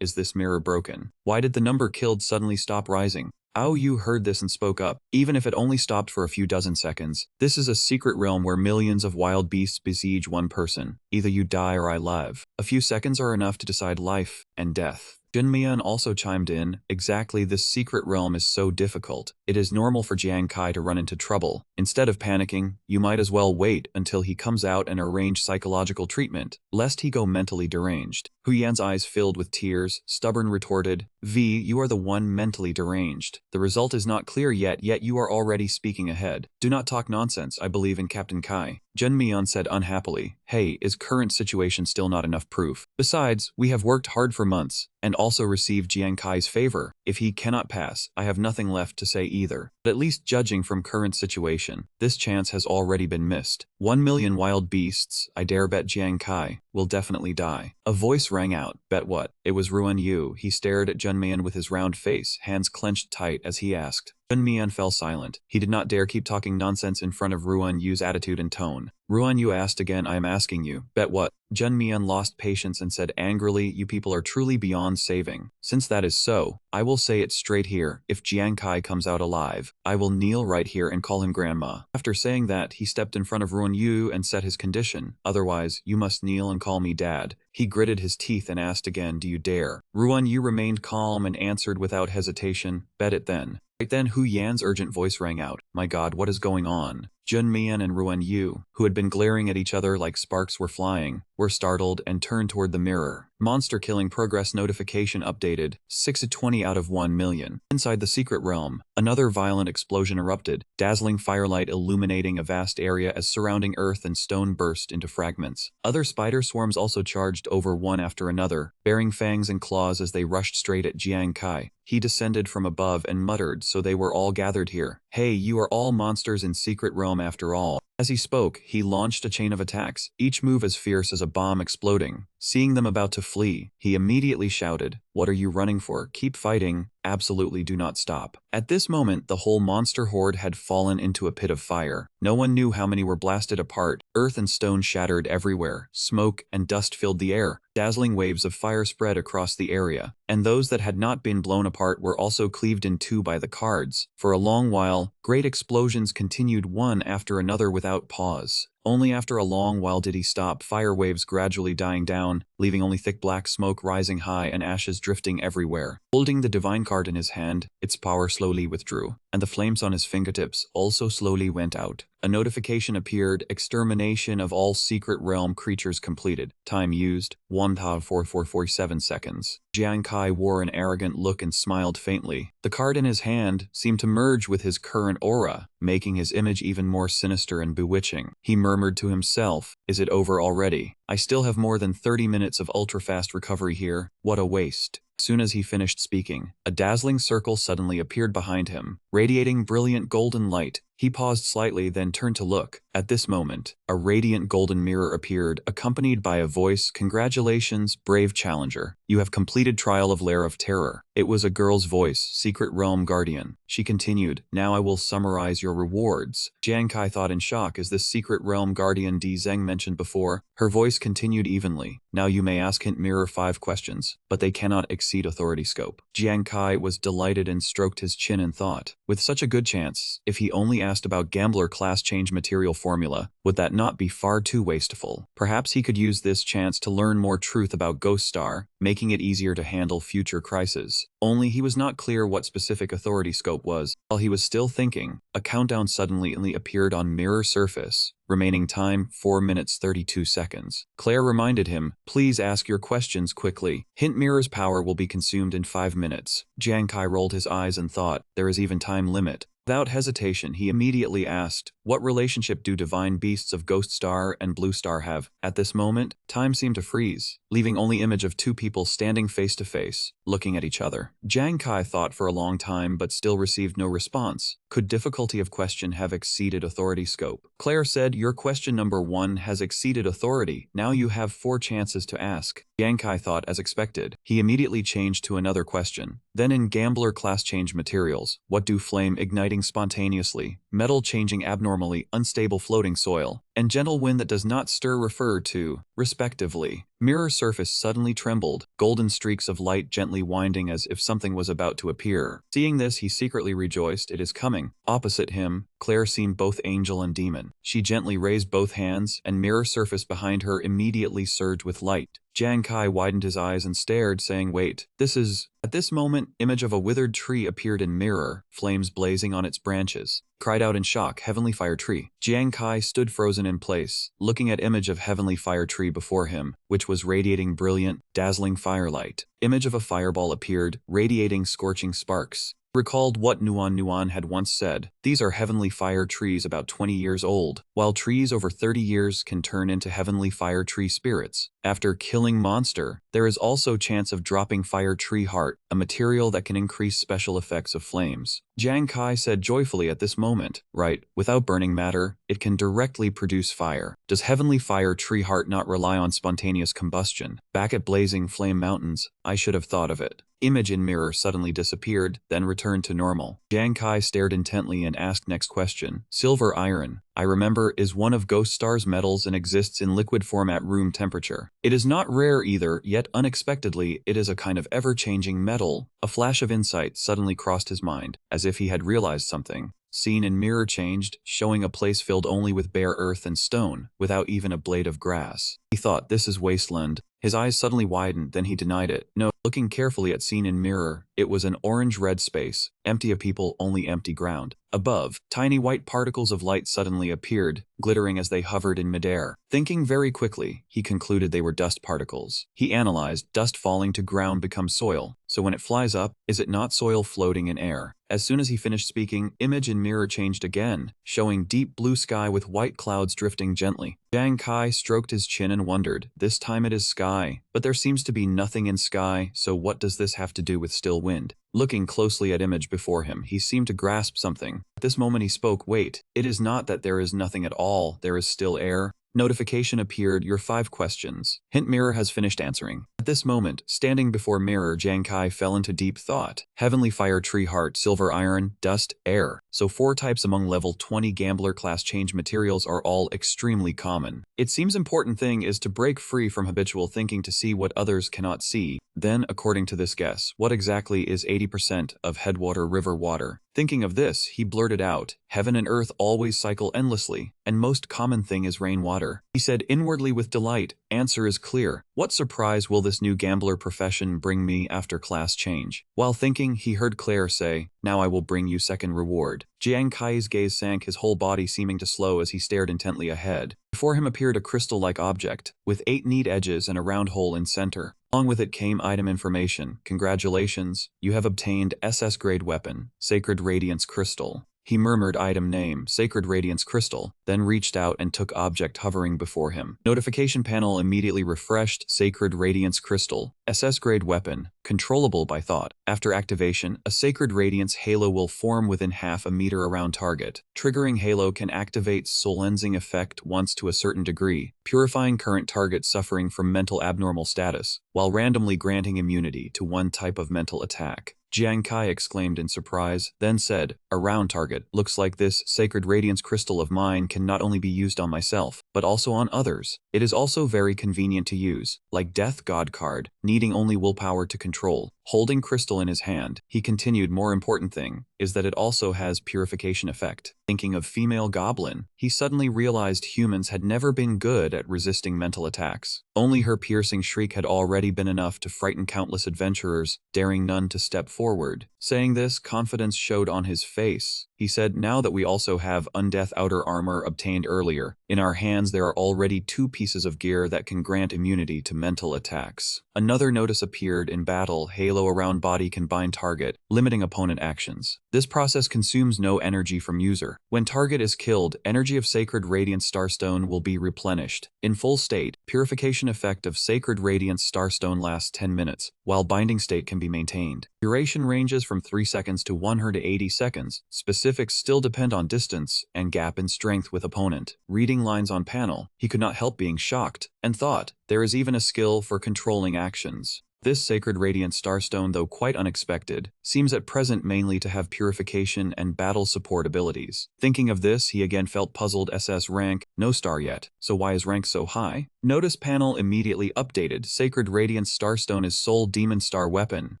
"Is this mirror broken? Why did the number killed suddenly stop rising?" Ao Yu heard this and spoke up, even if it only stopped for a few dozen seconds. "This is a secret realm where millions of wild beasts besiege one person. Either you die or I live. A few seconds are enough to decide life and death." Jin Mian also chimed in, "Exactly, this secret realm is so difficult. It is normal for Jiang Kai to run into trouble. Instead of panicking, you might as well wait until he comes out and arrange psychological treatment, lest he go mentally deranged." Hu Yan's eyes filled with tears, stubborn retorted, You are the one mentally deranged. The result is not clear yet you are already speaking ahead. Do not talk nonsense, I believe in Captain Kai." Jin Mian said unhappily, "Hey, is current situation still not enough proof? Besides, we have worked hard for months, and also received Jiang Kai's favor. If he cannot pass, I have nothing left to say either. But at least judging from current situation, this chance has already been missed. 1,000,000 wild beasts, I dare bet Jiang Kai will definitely die." A voice rang out, "Bet what?" It was Ruan Yu. He stared at Jun Mian with his round face, hands clenched tight as he asked. Jun Mian fell silent. He did not dare keep talking nonsense in front of Ruan Yu's attitude and tone. Ruan Yu asked again, "I am asking you, bet what?" Jun Mian lost patience and said angrily, "You people are truly beyond saving. Since that is so, I will say it straight here. If Jiang Kai comes out alive, I will kneel right here and call him grandma." After saying that, he stepped in front of Ruan Yu and set his condition. "Otherwise, you must kneel and call me dad." He gritted his teeth and asked again, "Do you dare?" Ruan Yu remained calm and answered without hesitation, "Bet it then." Right then, Hu Yan's urgent voice rang out, "My God, what is going on?" Jun Mian and Ruan Yu, who had been glaring at each other like sparks were flying, were startled and turned toward the mirror. Monster killing progress notification updated, 6/20 out of 1,000,000. Inside the secret realm, another violent explosion erupted, dazzling firelight illuminating a vast area as surrounding earth and stone burst into fragments. Other spider swarms also charged over one after another, bearing fangs and claws as they rushed straight at Jiang Kai. He descended from above and muttered, "So they were all gathered here. Hey, you are all monsters in secret realm after all." As he spoke, he launched a chain of attacks, each move as fierce as a bomb exploding. Seeing them about to flee, he immediately shouted, "What are you running for? Keep fighting. Absolutely do not stop." At this moment, the whole monster horde had fallen into a pit of fire. No one knew how many were blasted apart. Earth and stone shattered everywhere. Smoke and dust filled the air. Dazzling waves of fire spread across the area, and those that had not been blown apart were also cleaved in two by the cards. For a long while, great explosions continued one after another without pause. Only after a long while did he stop, fire waves gradually dying down, leaving only thick black smoke rising high and ashes drifting everywhere. Holding the divine card in his hand, its power slowly withdrew, and the flames on his fingertips also slowly went out. A notification appeared, "Extermination of all secret realm creatures completed. Time used, 1,447 seconds. Jiang Kai wore an arrogant look and smiled faintly. The card in his hand seemed to merge with his current aura, making his image even more sinister and bewitching. He murmured to himself, "Is it over already? I still have more than 30 minutes of ultra-fast recovery here. What a waste." As soon as he finished speaking, a dazzling circle suddenly appeared behind him, radiating brilliant golden light. He paused slightly, then turned to look. At this moment, a radiant golden mirror appeared, accompanied by a voice, "Congratulations, brave challenger. You have completed Trial of Lair of Terror." It was a girl's voice, Secret Realm Guardian. She continued, "Now I will summarize your rewards." Jiang Kai thought in shock. Is this Secret Realm Guardian Di Zheng mentioned before? Her voice continued evenly. "Now you may ask Hint Mirror 5 questions, but they cannot exceed authority scope." Jiang Kai was delighted and stroked his chin in thought. With such a good chance, if he only asked about Gambler class change material formula, would that not be far too wasteful? Perhaps he could use this chance to learn more truth about Ghost Star, making it easier to handle future crises. Only he was not clear what specific authority scope was. While he was still thinking, a countdown suddenly appeared on mirror surface. Remaining time, 4 minutes 32 seconds. Claire reminded him, "Please ask your questions quickly. Hint Mirror's power will be consumed in 5 minutes. Jiang Kai rolled his eyes and thought, there is even time limit. Without hesitation, he immediately asked, "What relationship do divine beasts of Ghost Star and Blue Star have?" At this moment, time seemed to freeze, leaving only image of two people standing face to face, looking at each other. Jiang Kai thought for a long time but still received no response. Could difficulty of question have exceeded authority scope? Claire said, "Your question number 1 has exceeded authority. Now you have 4 chances to ask." Jiang Kai thought as expected. He immediately changed to another question. Then in Gambler class change materials, what do flame igniting spontaneously, metal changing abnormally, unstable floating soil, and gentle wind that does not stir refer to, respectively? Mirror surface suddenly trembled, golden streaks of light gently winding as if something was about to appear. Seeing this, he secretly rejoiced. It is coming. Opposite him, Claire seemed both angel and demon. She gently raised both hands, and mirror surface behind her immediately surged with light. Jiang Kai widened his eyes and stared, saying, "Wait, this is..." At this moment, image of a withered tree appeared in mirror, flames blazing on its branches. Cried out in shock, "Heavenly Fire Tree." Jiang Kai stood frozen in place, looking at image of Heavenly Fire Tree before him, which was radiating brilliant, dazzling firelight. Image of a fireball appeared, radiating scorching sparks. Recalled what Nuan had once said, "These are heavenly fire trees about 20 years old, while trees over 30 years can turn into heavenly fire tree spirits. After killing monster, there is also chance of dropping fire tree heart, a material that can increase special effects of flames." Jiang Kai said joyfully at this moment, "Right, without burning matter, it can directly produce fire. Does heavenly fire tree heart not rely on spontaneous combustion? Back at Blazing Flame Mountains, I should have thought of it." Image in mirror suddenly disappeared, then returned to normal. Jiang Kai stared intently and asked next question. "Silver iron, I remember, is one of Ghost Star's metals and exists in liquid form at room temperature. It is not rare either, yet unexpectedly, it is a kind of ever-changing metal." A flash of insight suddenly crossed his mind, as if he had realized something. Scene in mirror changed, showing a place filled only with bare earth and stone, without even a blade of grass. He thought, "This is wasteland." His eyes suddenly widened, then he denied it. No, looking carefully at scene in mirror, it was an orange-red space, empty of people, only empty ground. Above, tiny white particles of light suddenly appeared, glittering as they hovered in midair. Thinking very quickly, he concluded they were dust particles. He analyzed, dust falling to ground becomes soil. So when it flies up, is it not soil floating in air? As soon as he finished speaking, image in mirror changed again, showing deep blue sky with white clouds drifting gently. Jiang Kai stroked his chin and wondered, this time it is sky, but there seems to be nothing in sky, so what does this have to do with still wind? Looking closely at image before him, he seemed to grasp something. At this moment he spoke, "Wait, it is not that there is nothing at all, there is still air." Notification appeared, "Your 5 questions. Hint mirror has finished answering." At this moment, standing before mirror, Jiang Kai fell into deep thought. Heavenly fire tree heart, silver iron, dust, air. So 4 types among level 20 gambler class change materials are all extremely common. It seems important thing is to break free from habitual thinking to see what others cannot see. Then, according to this guess, what exactly is 80% of headwater river water? Thinking of this, he blurted out, "Heaven and earth always cycle endlessly, and most common thing is rainwater." He said inwardly with delight, "Answer is clear. What surprise will this new gambler profession bring me after class change?" While thinking, he heard Claire say, "Now I will bring you second reward." Jiang Kai's gaze sank, his whole body seeming to slow as he stared intently ahead. Before him appeared a crystal-like object, with 8 neat edges and a round hole in center. Along with it came item information. "Congratulations, you have obtained SS-grade weapon, Sacred Radiance Crystal. He murmured item name, Sacred Radiance Crystal, then reached out and took object hovering before him. Notification panel immediately refreshed. Sacred Radiance Crystal, SS grade weapon, controllable by thought. After activation, a Sacred Radiance halo will form within half a meter around target. Triggering halo can activate soul lensing effect once to a certain degree, purifying current target suffering from mental abnormal status, while randomly granting immunity to one type of mental attack. Jiang Kai exclaimed in surprise, then said, "Around target, looks like this Sacred Radiance Crystal of mine can not only be used on myself, but also on others. It is also very convenient to use, like Death God card, needing only willpower to control." Holding crystal in his hand, he continued, "More important thing is that it also has purification effect." Thinking of female goblin, he suddenly realized humans had never been good at resisting mental attacks. Only her piercing shriek had already been enough to frighten countless adventurers, daring none to step forward. Saying this, confidence showed on his face. He said, "Now that we also have undeath outer armor obtained earlier, in our hands there are already 2 pieces of gear that can grant immunity to mental attacks." Another notice appeared in battle. Halo around body can bind target, limiting opponent actions. This process consumes no energy from user. When target is killed, energy of Sacred Radiance Starstone will be replenished. In full state, purification effect of Sacred Radiance Starstone lasts 10 minutes, while binding state can be maintained. Duration ranges from 3 seconds to 180 seconds. Specifics still depend on distance and gap in strength with opponent. Reading lines on panel, he could not help being shocked, and thought, there is even a skill for controlling actions. This Sacred Radiant Starstone, though quite unexpected, seems at present mainly to have purification and battle support abilities. Thinking of this, he again felt puzzled. SS rank, no star yet, so why is rank so high? Notice panel immediately updated. Sacred Radiant Starstone is Soul Demon Star weapon.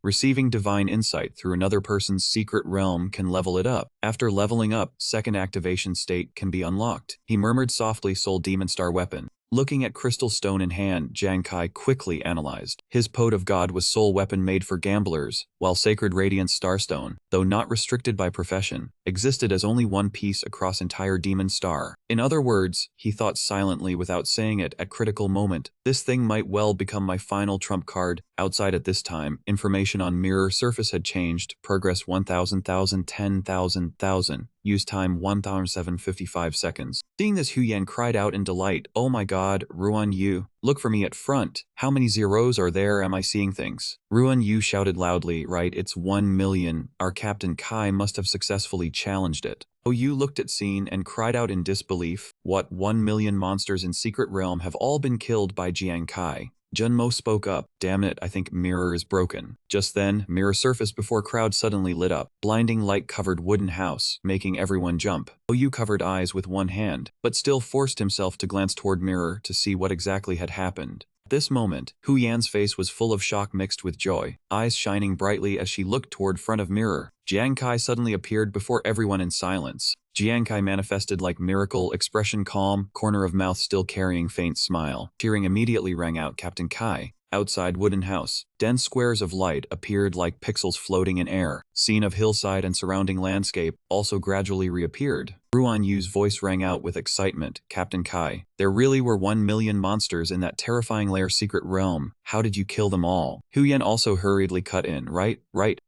Receiving divine insight through another person's secret realm can level it up. After leveling up, second activation state can be unlocked. He murmured softly, Soul Demon Star weapon. Looking at crystal stone in hand, Jiang Kai quickly analyzed. His Pot of God was soul weapon made for gamblers, while Sacred Radiance Starstone, though not restricted by profession, existed as only one piece across entire Demon Star. In other words, he thought silently without saying it at critical moment, this thing might well become my final trump card. Outside at this time, information on mirror surface had changed. Progress 1000, 10,000. Use time 1755 seconds. Seeing this, Hu Yan cried out in delight, "Oh my god, Ruan Yu, look for me at front. How many zeros are there? Am I seeing things?" Ruan Yu shouted loudly, "Right, it's 1,000,000. Our Captain Kai must have successfully challenged it." Oh Yu looked at scene and cried out in disbelief, "What, 1,000,000 monsters in Secret Realm have all been killed by Jiang Kai?" Junmo spoke up, "Damn it, I think mirror is broken." Just then, mirror surface before crowd suddenly lit up. Blinding light covered wooden house, making everyone jump. OU covered eyes with one hand, but still forced himself to glance toward mirror to see what exactly had happened. At this moment, Hu Yan's face was full of shock mixed with joy, eyes shining brightly as she looked toward front of mirror. Jiang Kai suddenly appeared before everyone in silence. Jiang Kai manifested like miracle, expression calm, corner of mouth still carrying faint smile. Cheering immediately rang out, "Captain Kai." Outside wooden house, dense squares of light appeared like pixels floating in air. Scene of hillside and surrounding landscape also gradually reappeared. Ruan Yu's voice rang out with excitement, "Captain Kai, there really were 1,000,000 monsters in that terrifying lair secret realm. How did you kill them all?" Hu Yan also hurriedly cut in, Right.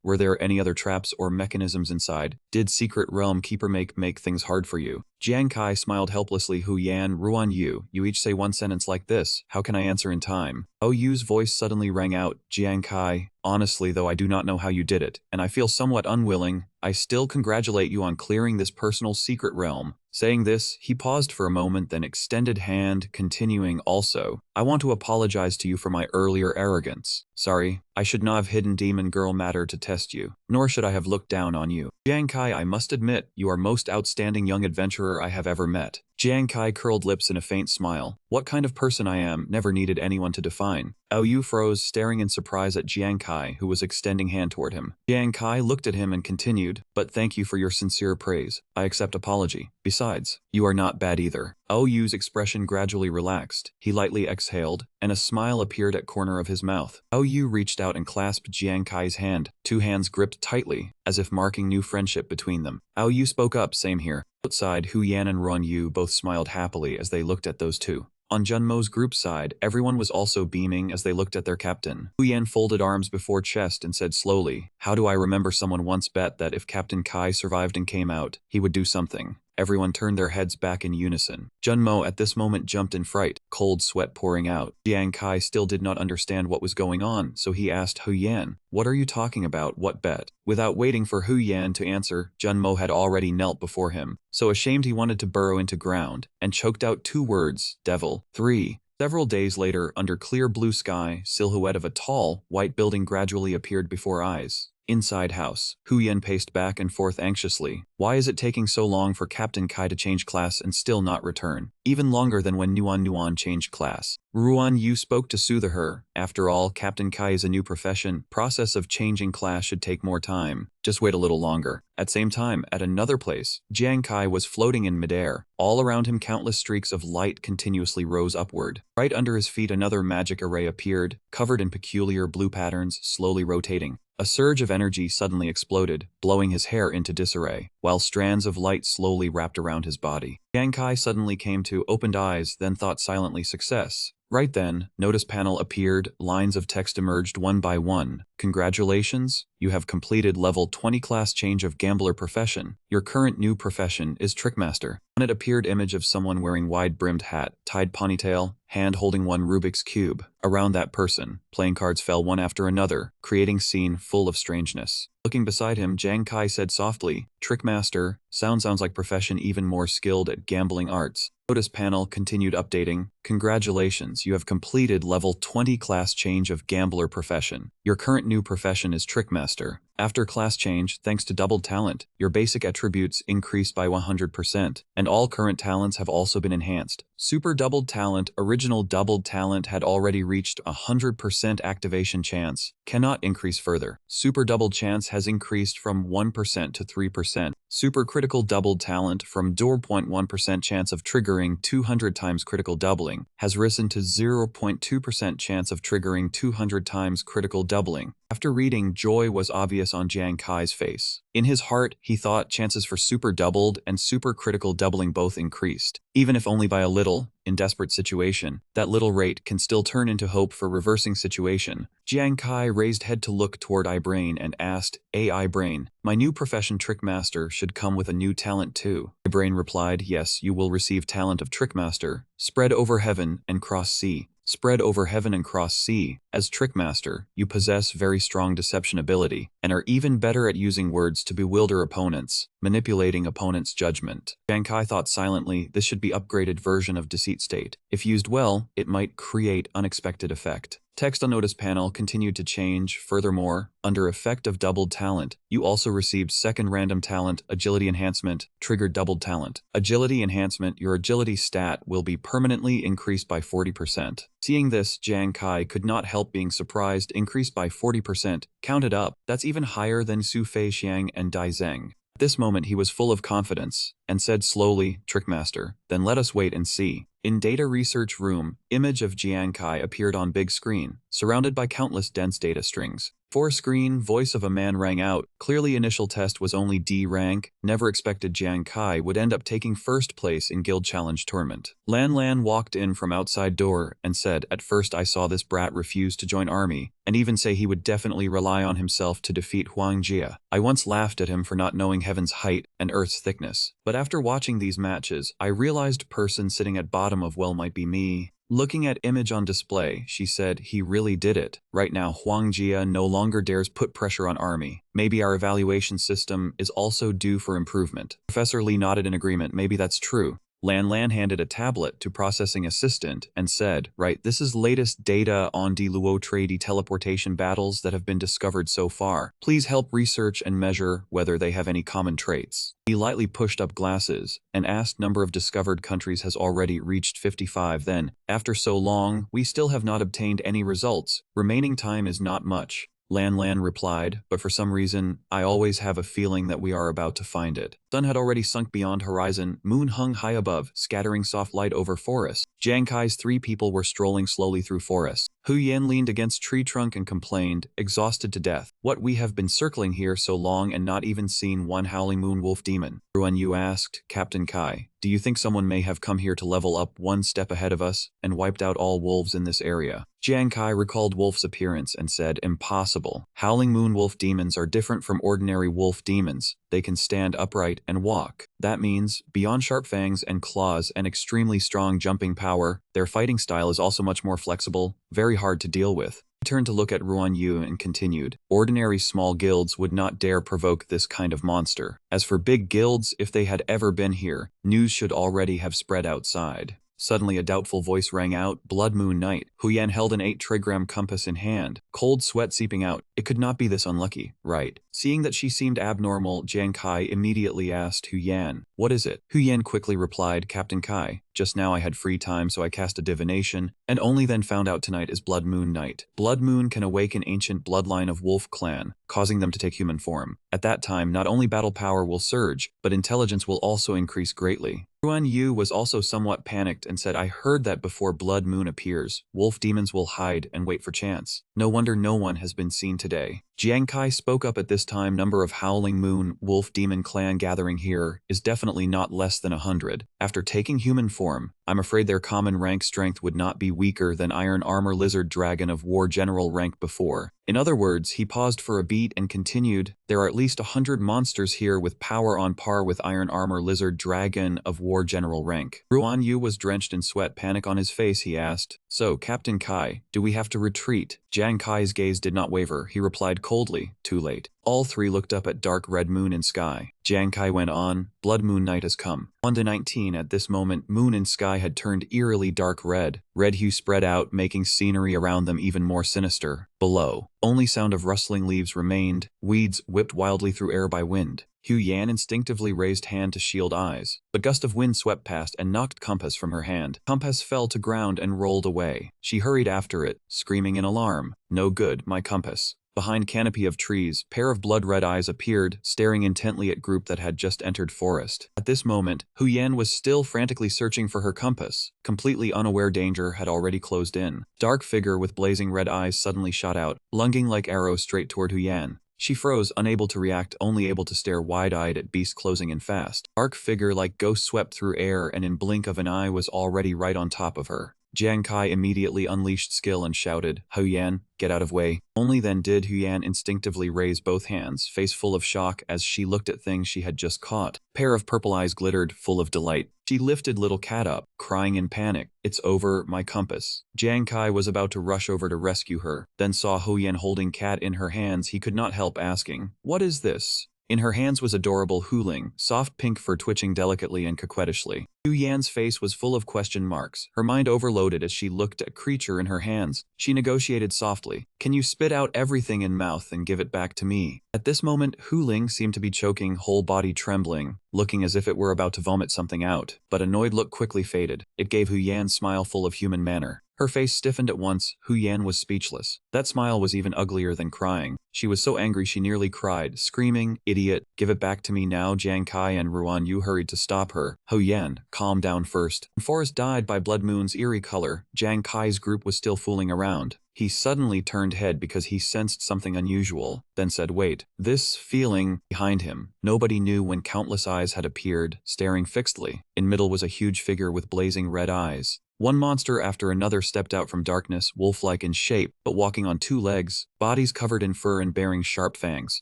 Were there any other traps or mechanisms inside? Did secret realm keeper make things hard for you?" Jiang Kai smiled helplessly. Hu Yan, Ruan Yu, you each say one sentence like this. How can I answer in time? Yu's voice suddenly rang out, "Jiang Kai, honestly though I do not know how you did it, and I feel somewhat unwilling, I still congratulate you on clearing this personal secret realm." Saying this, he paused for a moment, then extended hand, continuing, "Also, I want to apologize to you for my earlier arrogance. Sorry, I should not have hidden demon girl matter to test you, nor should I have looked down on you. Jiang Kai, I must admit, you are most outstanding young adventurer I have ever met." Jiang Kai curled lips in a faint smile. What kind of person I am never needed anyone to define. Yu froze, staring in surprise at Jiang Kai, who was extending hand toward him. Jiang Kai looked at him and continued, "But thank you for your sincere praise. I accept apology. Besides, you are not bad either." Yu's expression gradually relaxed. He lightly exhaled, and a smile appeared at corner of his mouth. Yu reached out and clasped Jiang Kai's hand. Two hands gripped tightly, as if marking new friendship between them. Yu spoke up, "Same here." Outside, Hu Yan and Ruan Yu both smiled happily as they looked at those two. On Junmo's group side, everyone was also beaming as they looked at their captain. Hu Yan folded arms before chest and said slowly, "How do I remember someone once bet that if Captain Kai survived and came out, he would do something." Everyone turned their heads back in unison. Junmo at this moment jumped in fright, cold sweat pouring out. Jiang Kai still did not understand what was going on, so he asked Hu Yan, "What are you talking about? What bet?" Without waiting for Hu Yan to answer, Junmo had already knelt before him. So ashamed he wanted to burrow into ground, and choked out 2 words, "Devil." 3. Several days later, under clear blue sky, silhouette of a tall, white building gradually appeared before eyes. Inside house, Hu Yan paced back and forth anxiously. Why is it taking so long for Captain Kai to change class and still not return? Even longer than when Nuan changed class. Ruan Yu spoke to soothe her. After all, Captain Kai is a new profession. Process of changing class should take more time. Just wait a little longer. At same time, at another place, Jiang Kai was floating in midair. All around him countless streaks of light continuously rose upward. Right under his feet another magic array appeared, covered in peculiar blue patterns, slowly rotating. A surge of energy suddenly exploded, blowing his hair into disarray, while strands of light slowly wrapped around his body. Jiang Kai suddenly came to, opened eyes, then thought silently, "Success." Right then, notice panel appeared, lines of text emerged one by one. "Congratulations, you have completed level 20 class change of gambler profession. Your current new profession is Trickmaster." On it appeared image of someone wearing wide-brimmed hat, tied ponytail, hand holding one Rubik's Cube. Around that person, playing cards fell one after another, creating scene full of strangeness. Looking beside him, Jiang Kai said softly, "Trickmaster, sounds like profession even more skilled at gambling arts." Notice panel continued updating. "Congratulations, you have completed level 20 class change of gambler profession. Your current new profession is Trickmaster. After class change, thanks to doubled talent, your basic attributes increased by 100%, and all current talents have also been enhanced. Super doubled talent, original doubled talent had already reached 100% activation chance, cannot increase further. Super doubled chance has increased from 1% to 3%. Super critical doubled talent from 0.1% chance of triggering 200 times critical doubling has risen to 0.2% chance of triggering 200 times critical doubling. After reading, joy was obvious on Jiang Kai's face. In his heart, he thought chances for super doubled and super critical doubling both increased. Even if only by a little, in desperate situation, that little rate can still turn into hope for reversing situation. Jiang Kai raised head to look toward iBrain and asked, "iBrain, my new profession Trickmaster should come with a new talent too?" iBrain replied, "Yes, you will receive talent of Trickmaster, spread over heaven and cross sea." Spread over heaven and cross sea. As Trickmaster, you possess very strong deception ability, and are even better at using words to bewilder opponents, manipulating opponents' judgment. Jiang Kai thought silently, this should be upgraded version of Deceit State. If used well, it might create unexpected effect. Text on notice panel continued to change. Furthermore, under effect of doubled talent, you also received second random talent, agility enhancement, triggered doubled talent. Agility enhancement, your agility stat will be permanently increased by 40%. Seeing this, Jiang Kai could not help being surprised. Increased by 40%, counted up, that's even higher than Su Fei Xiang and Dai Zheng. At this moment he was full of confidence, and said slowly, "Trickmaster, then let us wait and see." In data research room, image of Jiang Kai appeared on big screen, surrounded by countless dense data strings. For screen, voice of a man rang out. Clearly initial test was only D rank. Never expected Jiang Kai would end up taking first place in Guild Challenge tournament. Lan walked in from outside door and said, "At first I saw this brat refuse to join army, and even say he would definitely rely on himself to defeat Huang Jia. I once laughed at him for not knowing heaven's height and earth's thickness. But after watching these matches, I realized person sitting at bottom of well might be me." Looking at image on display, she said, "He really did it. Right now Huang Jia no longer dares put pressure on army. Maybe our evaluation system is also due for improvement." Professor Lee nodded in agreement. "Maybe that's true." Lan handed a tablet to processing assistant and said, "Right, this is latest data on the Luo Trade teleportation battles that have been discovered so far. Please help research and measure whether they have any common traits." He lightly pushed up glasses and asked, "Number of discovered countries has already reached 55 then. After so long, we still have not obtained any results. Remaining time is not much." Lan replied, "But for some reason, I always have a feeling that we are about to find it." Sun had already sunk beyond horizon, moon hung high above, scattering soft light over forest. Jiang Kai's 3 people were strolling slowly through forest. Hu Yan leaned against tree trunk and complained, exhausted to death. What, we have been circling here so long and not even seen one howling moon wolf demon? Ruan Yu asked, Captain Kai, do you think someone may have come here to level up one step ahead of us and wiped out all wolves in this area? Jiang Kai recalled Wolf's appearance and said, impossible. Howling moon wolf demons are different from ordinary wolf demons. They can stand upright and walk. That means, beyond sharp fangs and claws and extremely strong jumping power, their fighting style is also much more flexible, very hard to deal with. He turned to look at Ruan Yu and continued, ordinary small guilds would not dare provoke this kind of monster. As for big guilds, if they had ever been here, news should already have spread outside. Suddenly a doubtful voice rang out, Blood Moon Night. Hu Yan held an 8-trigram compass in hand, cold sweat seeping out. It could not be this unlucky, right? Seeing that she seemed abnormal, Jiang Kai immediately asked Hu Yan, what is it? Hu Yan quickly replied, Captain Kai, just now I had free time so I cast a divination, and only then found out tonight is Blood Moon Night. Blood Moon can awaken ancient bloodline of Wolf Clan, causing them to take human form. At that time, not only battle power will surge, but intelligence will also increase greatly. Ruan Yu was also somewhat panicked and said, I heard that before Blood Moon appears, wolf demons will hide and wait for chance. No wonder no one has been seen today. Jiang Kai spoke up at this time. Number of Howling Moon Wolf Demon Clan gathering here is definitely not less than 100. After taking human form, I'm afraid their common rank strength would not be weaker than Iron Armor Lizard Dragon of War General rank before. In other words, he paused for a beat and continued, there are at least 100 monsters here with power on par with Iron Armor Lizard Dragon of War General rank. Ruan Yu was drenched in sweat, panic on his face. He asked, so, Captain Kai, do we have to retreat? Jiang Kai's gaze did not waver. He replied coldly, too late. All three looked up at dark red moon in sky. Jiang Kai went on, Blood Moon Night has come. 1:19 at this moment, moon and sky had turned eerily dark red. Red hue spread out, making scenery around them even more sinister. Below, only sound of rustling leaves remained, weeds whipped wildly through air by wind. Hu Yan instinctively raised hand to shield eyes. A gust of wind swept past and knocked compass from her hand. Compass fell to ground and rolled away. She hurried after it, screaming in alarm, no good, my compass. Behind canopy of trees, pair of blood-red eyes appeared, staring intently at group that had just entered forest. At this moment, Hu Yan was still frantically searching for her compass. Completely unaware danger had already closed in. Dark figure with blazing red eyes suddenly shot out, lunging like arrows straight toward Hu Yan. She froze, unable to react, only able to stare wide-eyed at beast closing in fast. Dark figure like ghost swept through air and in blink of an eye was already right on top of her. Jiang Kai immediately unleashed skill and shouted, Hu Yan, get out of way. Only then did Hu Yan instinctively raise both hands, face full of shock as she looked at things she had just caught. Pair of purple eyes glittered, full of delight. She lifted little cat up, crying in panic, it's over, my compass. Jiang Kai was about to rush over to rescue her, then saw Hu Yan holding cat in her hands. He could not help asking, what is this? In her hands was adorable Huling, soft pink fur twitching delicately and coquettishly. Hu Yan's face was full of question marks, her mind overloaded as she looked at creature in her hands. She negotiated softly, can you spit out everything in mouth and give it back to me? At this moment, Huling seemed to be choking, whole body trembling, looking as if it were about to vomit something out, but annoyed look quickly faded. It gave Hu Yan's smile full of human manner. Her face stiffened at once. Hu Yan was speechless. That smile was even uglier than crying. She was so angry she nearly cried, screaming, idiot, give it back to me now. Jiang Kai and Ruan Yu hurried to stop her. Hu Yan, calm down first. Forest dyed by Blood Moon's eerie color, Jiang Kai's group was still fooling around. He suddenly turned head because he sensed something unusual, then said wait. This feeling behind him. Nobody knew when countless eyes had appeared, staring fixedly. In middle was a huge figure with blazing red eyes. One monster after another stepped out from darkness, wolf-like in shape, but walking on 2 legs, bodies covered in fur and bearing sharp fangs.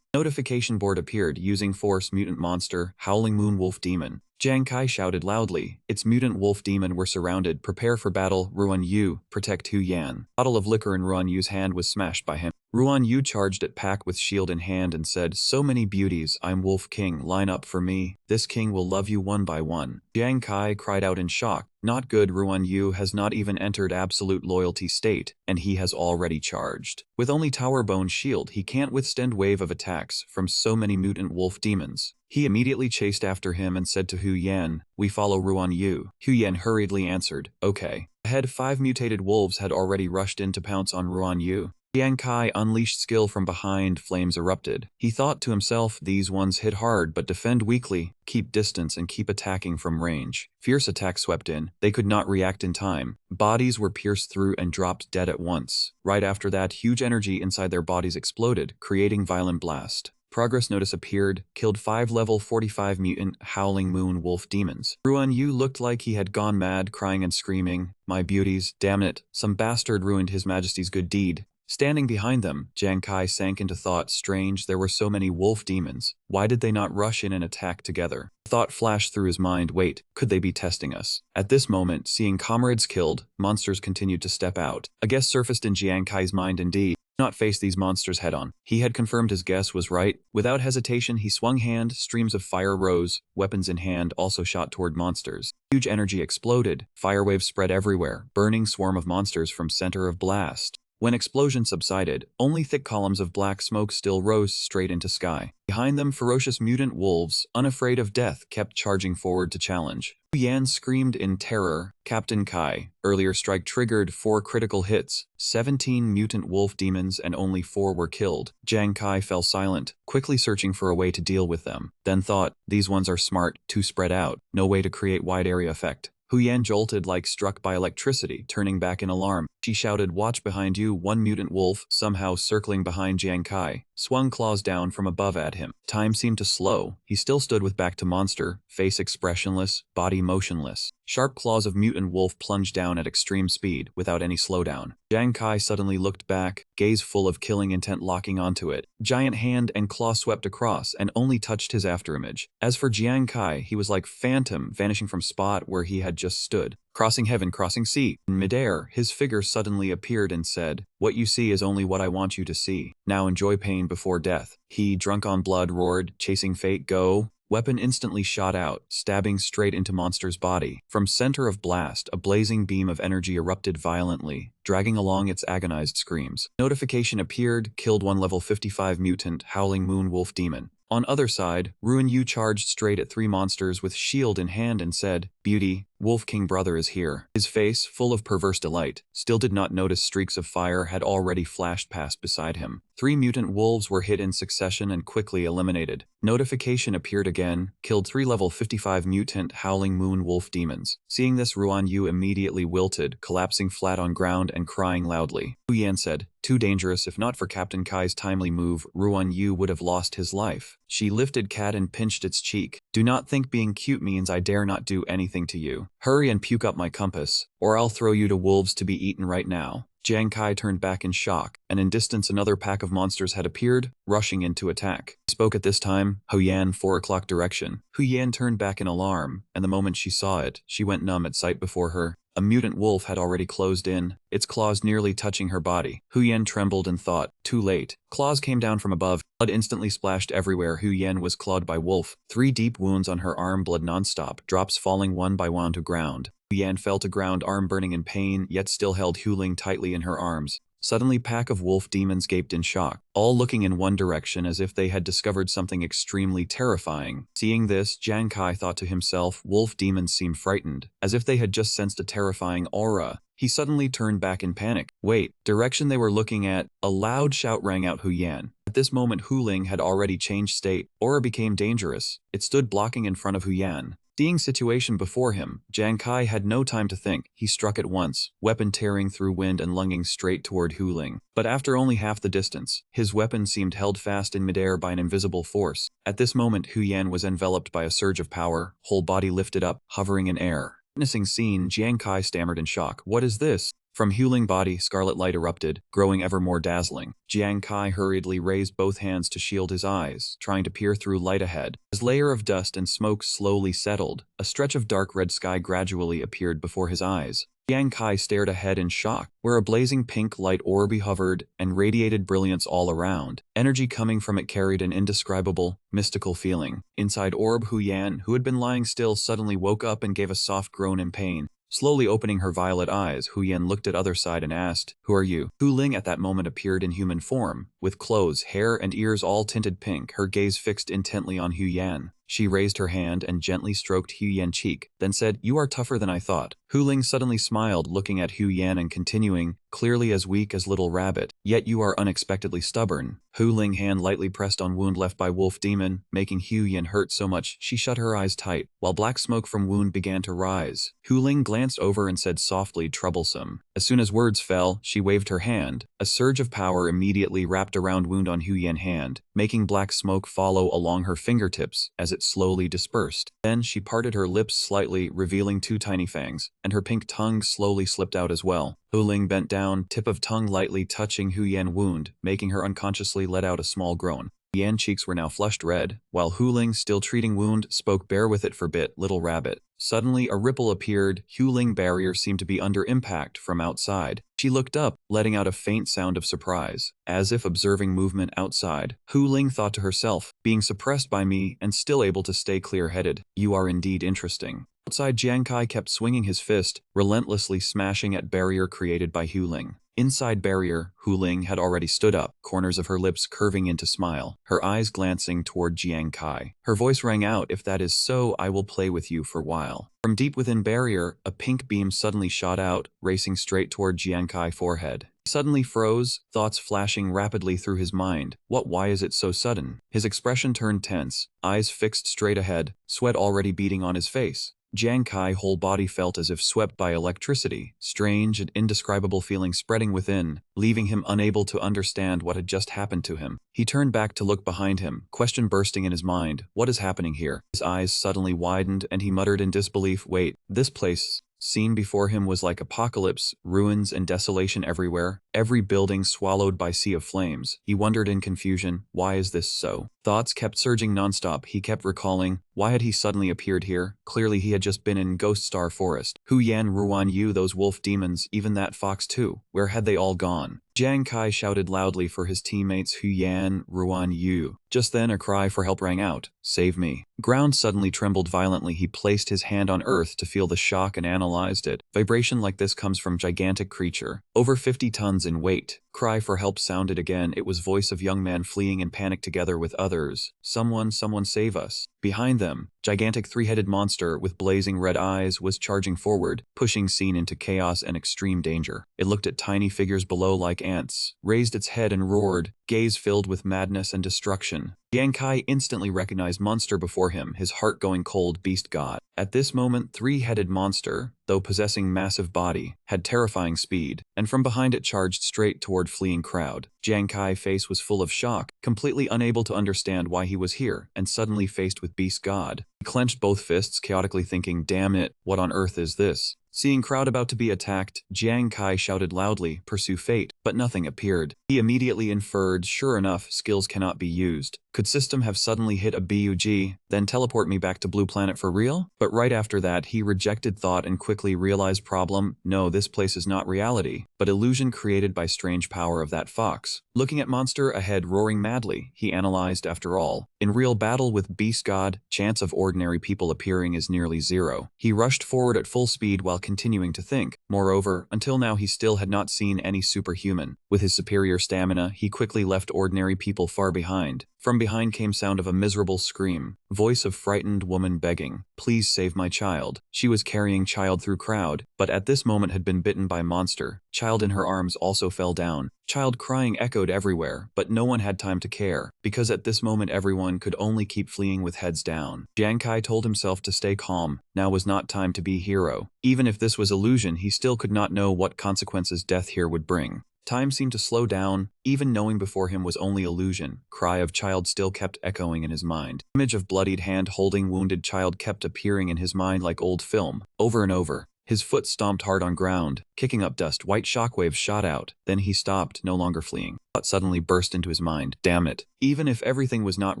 Notification board appeared, using force mutant monster, Howling Moon Wolf Demon. Jiang Kai shouted loudly, its mutant wolf demon were surrounded, prepare for battle, Ruan Yu, protect Hu Yan. Bottle of liquor in Ruan Yu's hand was smashed by him. Ruan Yu charged at pack with shield in hand and said, so many beauties, I'm Wolf King, line up for me, this king will love you one by one. Jiang Kai cried out in shock, not good, Ruan Yu has not even entered absolute loyalty state, and he has already charged. With only Tower Bone shield, he can't withstand wave of attacks from so many mutant wolf demons. He immediately chased after him and said to Hu Yan, we follow Ruan Yu. Hu Yan hurriedly answered, okay. Ahead 5 mutated wolves had already rushed in to pounce on Ruan Yu. Jiang Kai unleashed skill from behind, flames erupted. He thought to himself, these ones hit hard but defend weakly, keep distance and keep attacking from range. Fierce attacks swept in. They could not react in time. Bodies were pierced through and dropped dead at once. Right after that, huge energy inside their bodies exploded, creating violent blast. Progress notice appeared, killed 5 level 45 mutant howling moon wolf demons. Ruan Yu looked like he had gone mad, crying and screaming, "My beauties, damn it, some bastard ruined his majesty's good deed." Standing behind them, Jiang Kai sank into thought. Strange, there were so many wolf demons. Why did they not rush in and attack together? Thought flashed through his mind, wait, could they be testing us? At this moment, seeing comrades killed, monsters continued to step out. A guess surfaced in Jiang Kai's mind indeed. Not face these monsters head-on. He had confirmed his guess was right. Without hesitation, he swung hand, streams of fire rose, weapons in hand also shot toward monsters. Huge energy exploded, fire waves spread everywhere, burning swarm of monsters from center of blast. When explosion subsided, only thick columns of black smoke still rose straight into sky. Behind them, ferocious mutant wolves, unafraid of death, kept charging forward to challenge. Yan screamed in terror. Captain Kai, earlier strike triggered 4 critical hits, 17 mutant wolf demons and only 4 were killed. Jiang Kai fell silent, quickly searching for a way to deal with them. Then thought, these ones are smart, too spread out, no way to create wide area effect. Hu Yan jolted like struck by electricity, turning back in alarm. She shouted, "Watch behind you!" One mutant wolf, somehow circling behind Jiang Kai, swung claws down from above at him. Time seemed to slow. He still stood with back to monster, face expressionless, body motionless. Sharp claws of mutant wolf plunged down at extreme speed, without any slowdown. Jiang Kai suddenly looked back, gaze full of killing intent locking onto it. Giant hand and claw swept across and only touched his afterimage. As for Jiang Kai, he was like phantom, vanishing from spot where he had just stood. Crossing heaven, crossing sea. In midair, his figure suddenly appeared and said, "What you see is only what I want you to see. Now enjoy pain before death." He, drunk on blood, roared, "Chasing fate, go!" Weapon instantly shot out, stabbing straight into monster's body. From center of blast, a blazing beam of energy erupted violently, dragging along its agonized screams. Notification appeared, killed 1 level 55 mutant howling moon wolf demon. On other side, Ruin Yu charged straight at 3 monsters with shield in hand and said, "Beauty, Wolf King brother is here." His face, full of perverse delight, still did not notice streaks of fire had already flashed past beside him. 3 mutant wolves were hit in succession and quickly eliminated. Notification appeared again, killed 3 level 55 mutant howling moon wolf demons. Seeing this, Ruan Yu immediately wilted, collapsing flat on ground and crying loudly. Hu Yan said, "Too dangerous. If not for Captain Kai's timely move, Ruan Yu would have lost his life." She lifted cat and pinched its cheek. "Do not think being cute means I dare not do anything to you. Hurry and puke up my compass, or I'll throw you to wolves to be eaten right now." Jiang Kai turned back in shock, and in distance another pack of monsters had appeared, rushing in to attack. He spoke at this time, "Hu Yan, 4 o'clock direction." Hu Yan turned back in alarm, and the moment she saw it, she went numb at sight before her. A mutant wolf had already closed in, its claws nearly touching her body. Hu Yan trembled and thought, too late. Claws came down from above, blood instantly splashed everywhere. Hu Yan was clawed by wolf. 3 deep wounds on her arm, blood nonstop, drops falling one by one to ground. Hu Yan fell to ground, arm burning in pain, yet still held Hu Ling tightly in her arms. Suddenly, pack of wolf demons gaped in shock, all looking in one direction as if they had discovered something extremely terrifying. Seeing this, Jiang Kai thought to himself, wolf demons seem frightened, as if they had just sensed a terrifying aura. He suddenly turned back in panic. Wait, direction they were looking at. A loud shout rang out Hu Yan. At this moment, Hu Ling had already changed state. Aura became dangerous. It stood blocking in front of Hu Yan. Seeing situation before him, Jiang Kai had no time to think. He struck at once, weapon tearing through wind and lunging straight toward Hu Ling. But after only half the distance, his weapon seemed held fast in midair by an invisible force. At this moment, Hu Yan was enveloped by a surge of power, whole body lifted up, hovering in air. Witnessing scene, Jiang Kai stammered in shock. What is this? From Hu Ling body, scarlet light erupted, growing ever more dazzling. Jiang Kai hurriedly raised both hands to shield his eyes, trying to peer through light ahead. As layer of dust and smoke slowly settled, a stretch of dark red sky gradually appeared before his eyes. Jiang Kai stared ahead in shock, where a blazing pink light orb hovered and radiated brilliance all around. Energy coming from it carried an indescribable, mystical feeling. Inside orb, Hu Yan, who had been lying still, suddenly woke up and gave a soft groan in pain. Slowly opening her violet eyes, Hu Yan looked at other side and asked, "Who are you?" Hu Ling at that moment appeared in human form, with clothes, hair, and ears all tinted pink, her gaze fixed intently on Hu Yan. She raised her hand and gently stroked Hu Yan's cheek, then said, "You are tougher than I thought." Hu Ling suddenly smiled, looking at Hu Yan and continuing, clearly as weak as little rabbit, yet you are unexpectedly stubborn. Hu Ling hand lightly pressed on wound left by wolf demon, making Hu Yan hurt so much she shut her eyes tight, while black smoke from wound began to rise. Hu Ling glanced over and said softly, troublesome. As soon as words fell, she waved her hand. A surge of power immediately wrapped around wound on Hu Yan's hand, making black smoke follow along her fingertips as it slowly dispersed. Then she parted her lips slightly, revealing two tiny fangs, and her pink tongue slowly slipped out as well. Hu Ling bent down, tip of tongue lightly touching Hu Yan's wound, making her unconsciously let out a small groan. Yan's cheeks were now flushed red, while Hu Ling, still treating wound, spoke, bear with it for bit, little rabbit. Suddenly a ripple appeared. Hu Ling barrier seemed to be under impact from outside. She looked up, letting out a faint sound of surprise, as if observing movement outside. Hu Ling thought to herself, being suppressed by me and still able to stay clear-headed. You are indeed interesting. Outside, Jiang Kai kept swinging his fist, relentlessly smashing at barrier created by Hu Ling. Inside barrier, Hu Ling had already stood up, corners of her lips curving into smile, her eyes glancing toward Jiang Kai. Her voice rang out, if that is so, I will play with you for a while. From deep within barrier, a pink beam suddenly shot out, racing straight toward Jiang Kai's forehead. He suddenly froze, thoughts flashing rapidly through his mind. Why is it so sudden? His expression turned tense, eyes fixed straight ahead, sweat already beading on his face. Jiang Kai's whole body felt as if swept by electricity, strange and indescribable feeling spreading within, leaving him unable to understand what had just happened to him. He turned back to look behind him, question bursting in his mind. What is happening here? His eyes suddenly widened and he muttered in disbelief, wait, this place. Scene before him was like apocalypse, ruins and desolation everywhere, every building swallowed by sea of flames. He wondered in confusion, why is this so? Thoughts kept surging nonstop. He kept recalling, why had he suddenly appeared here? Clearly he had just been in Ghost Star Forest. Hu Yan, Ruan Yu, those wolf demons, even that fox too. Where had they all gone? Jiang Kai shouted loudly for his teammates Hu Yan, Ruan Yu. Just then a cry for help rang out. Save me. Ground suddenly trembled violently. He placed his hand on earth to feel the shock and analyzed it. Vibration like this comes from gigantic creature, over 50 tons in weight. Cry for help sounded again. It was voice of young man fleeing in panic together with others. Someone save us. Behind them, gigantic three-headed monster with blazing red eyes was charging forward, pushing scene into chaos and extreme danger. It looked at tiny figures below like ants, raised its head and roared, gaze filled with madness and destruction. Jiang Kai instantly recognized monster before him, his heart going cold. Beast god. At this moment, three-headed monster, though possessing massive body, had terrifying speed, and from behind it charged straight toward fleeing crowd. Jiang Kai's face was full of shock, completely unable to understand why he was here, and suddenly faced with beast god. He clenched both fists, chaotically thinking, damn it, what on earth is this? Seeing crowd about to be attacked, Jiang Kai shouted loudly, pursue fate, but nothing appeared. He immediately inferred, sure enough, skills cannot be used. Could system have suddenly hit a bug, then teleport me back to Blue Planet for real? But right after that, he rejected thought and quickly realized problem, no, this place is not reality, but illusion created by strange power of that fox. Looking at monster ahead roaring madly, he analyzed, after all, in real battle with beast god, chance of ordinary people appearing is nearly zero. He rushed forward at full speed while continuing to think. Moreover, until now he still had not seen any superhuman. With his superior stamina, he quickly left ordinary people far behind. From behind came sound of a miserable scream, voice of frightened woman begging, please save my child. She was carrying child through crowd, but at this moment had been bitten by monster. Child in her arms also fell down. Child crying echoed everywhere, but no one had time to care, because at this moment everyone could only keep fleeing with heads down. Jiang Kai told himself to stay calm. Now was not time to be hero. Even if this was illusion, he still could not know what consequences death here would bring. Time seemed to slow down, even knowing before him was only illusion. Cry of child still kept echoing in his mind. Image of bloodied hand holding wounded child kept appearing in his mind like old film, over and over. His foot stomped hard on ground, kicking up dust. White shockwaves shot out. Then he stopped, no longer fleeing. Thought suddenly burst into his mind. Damn it. Even if everything was not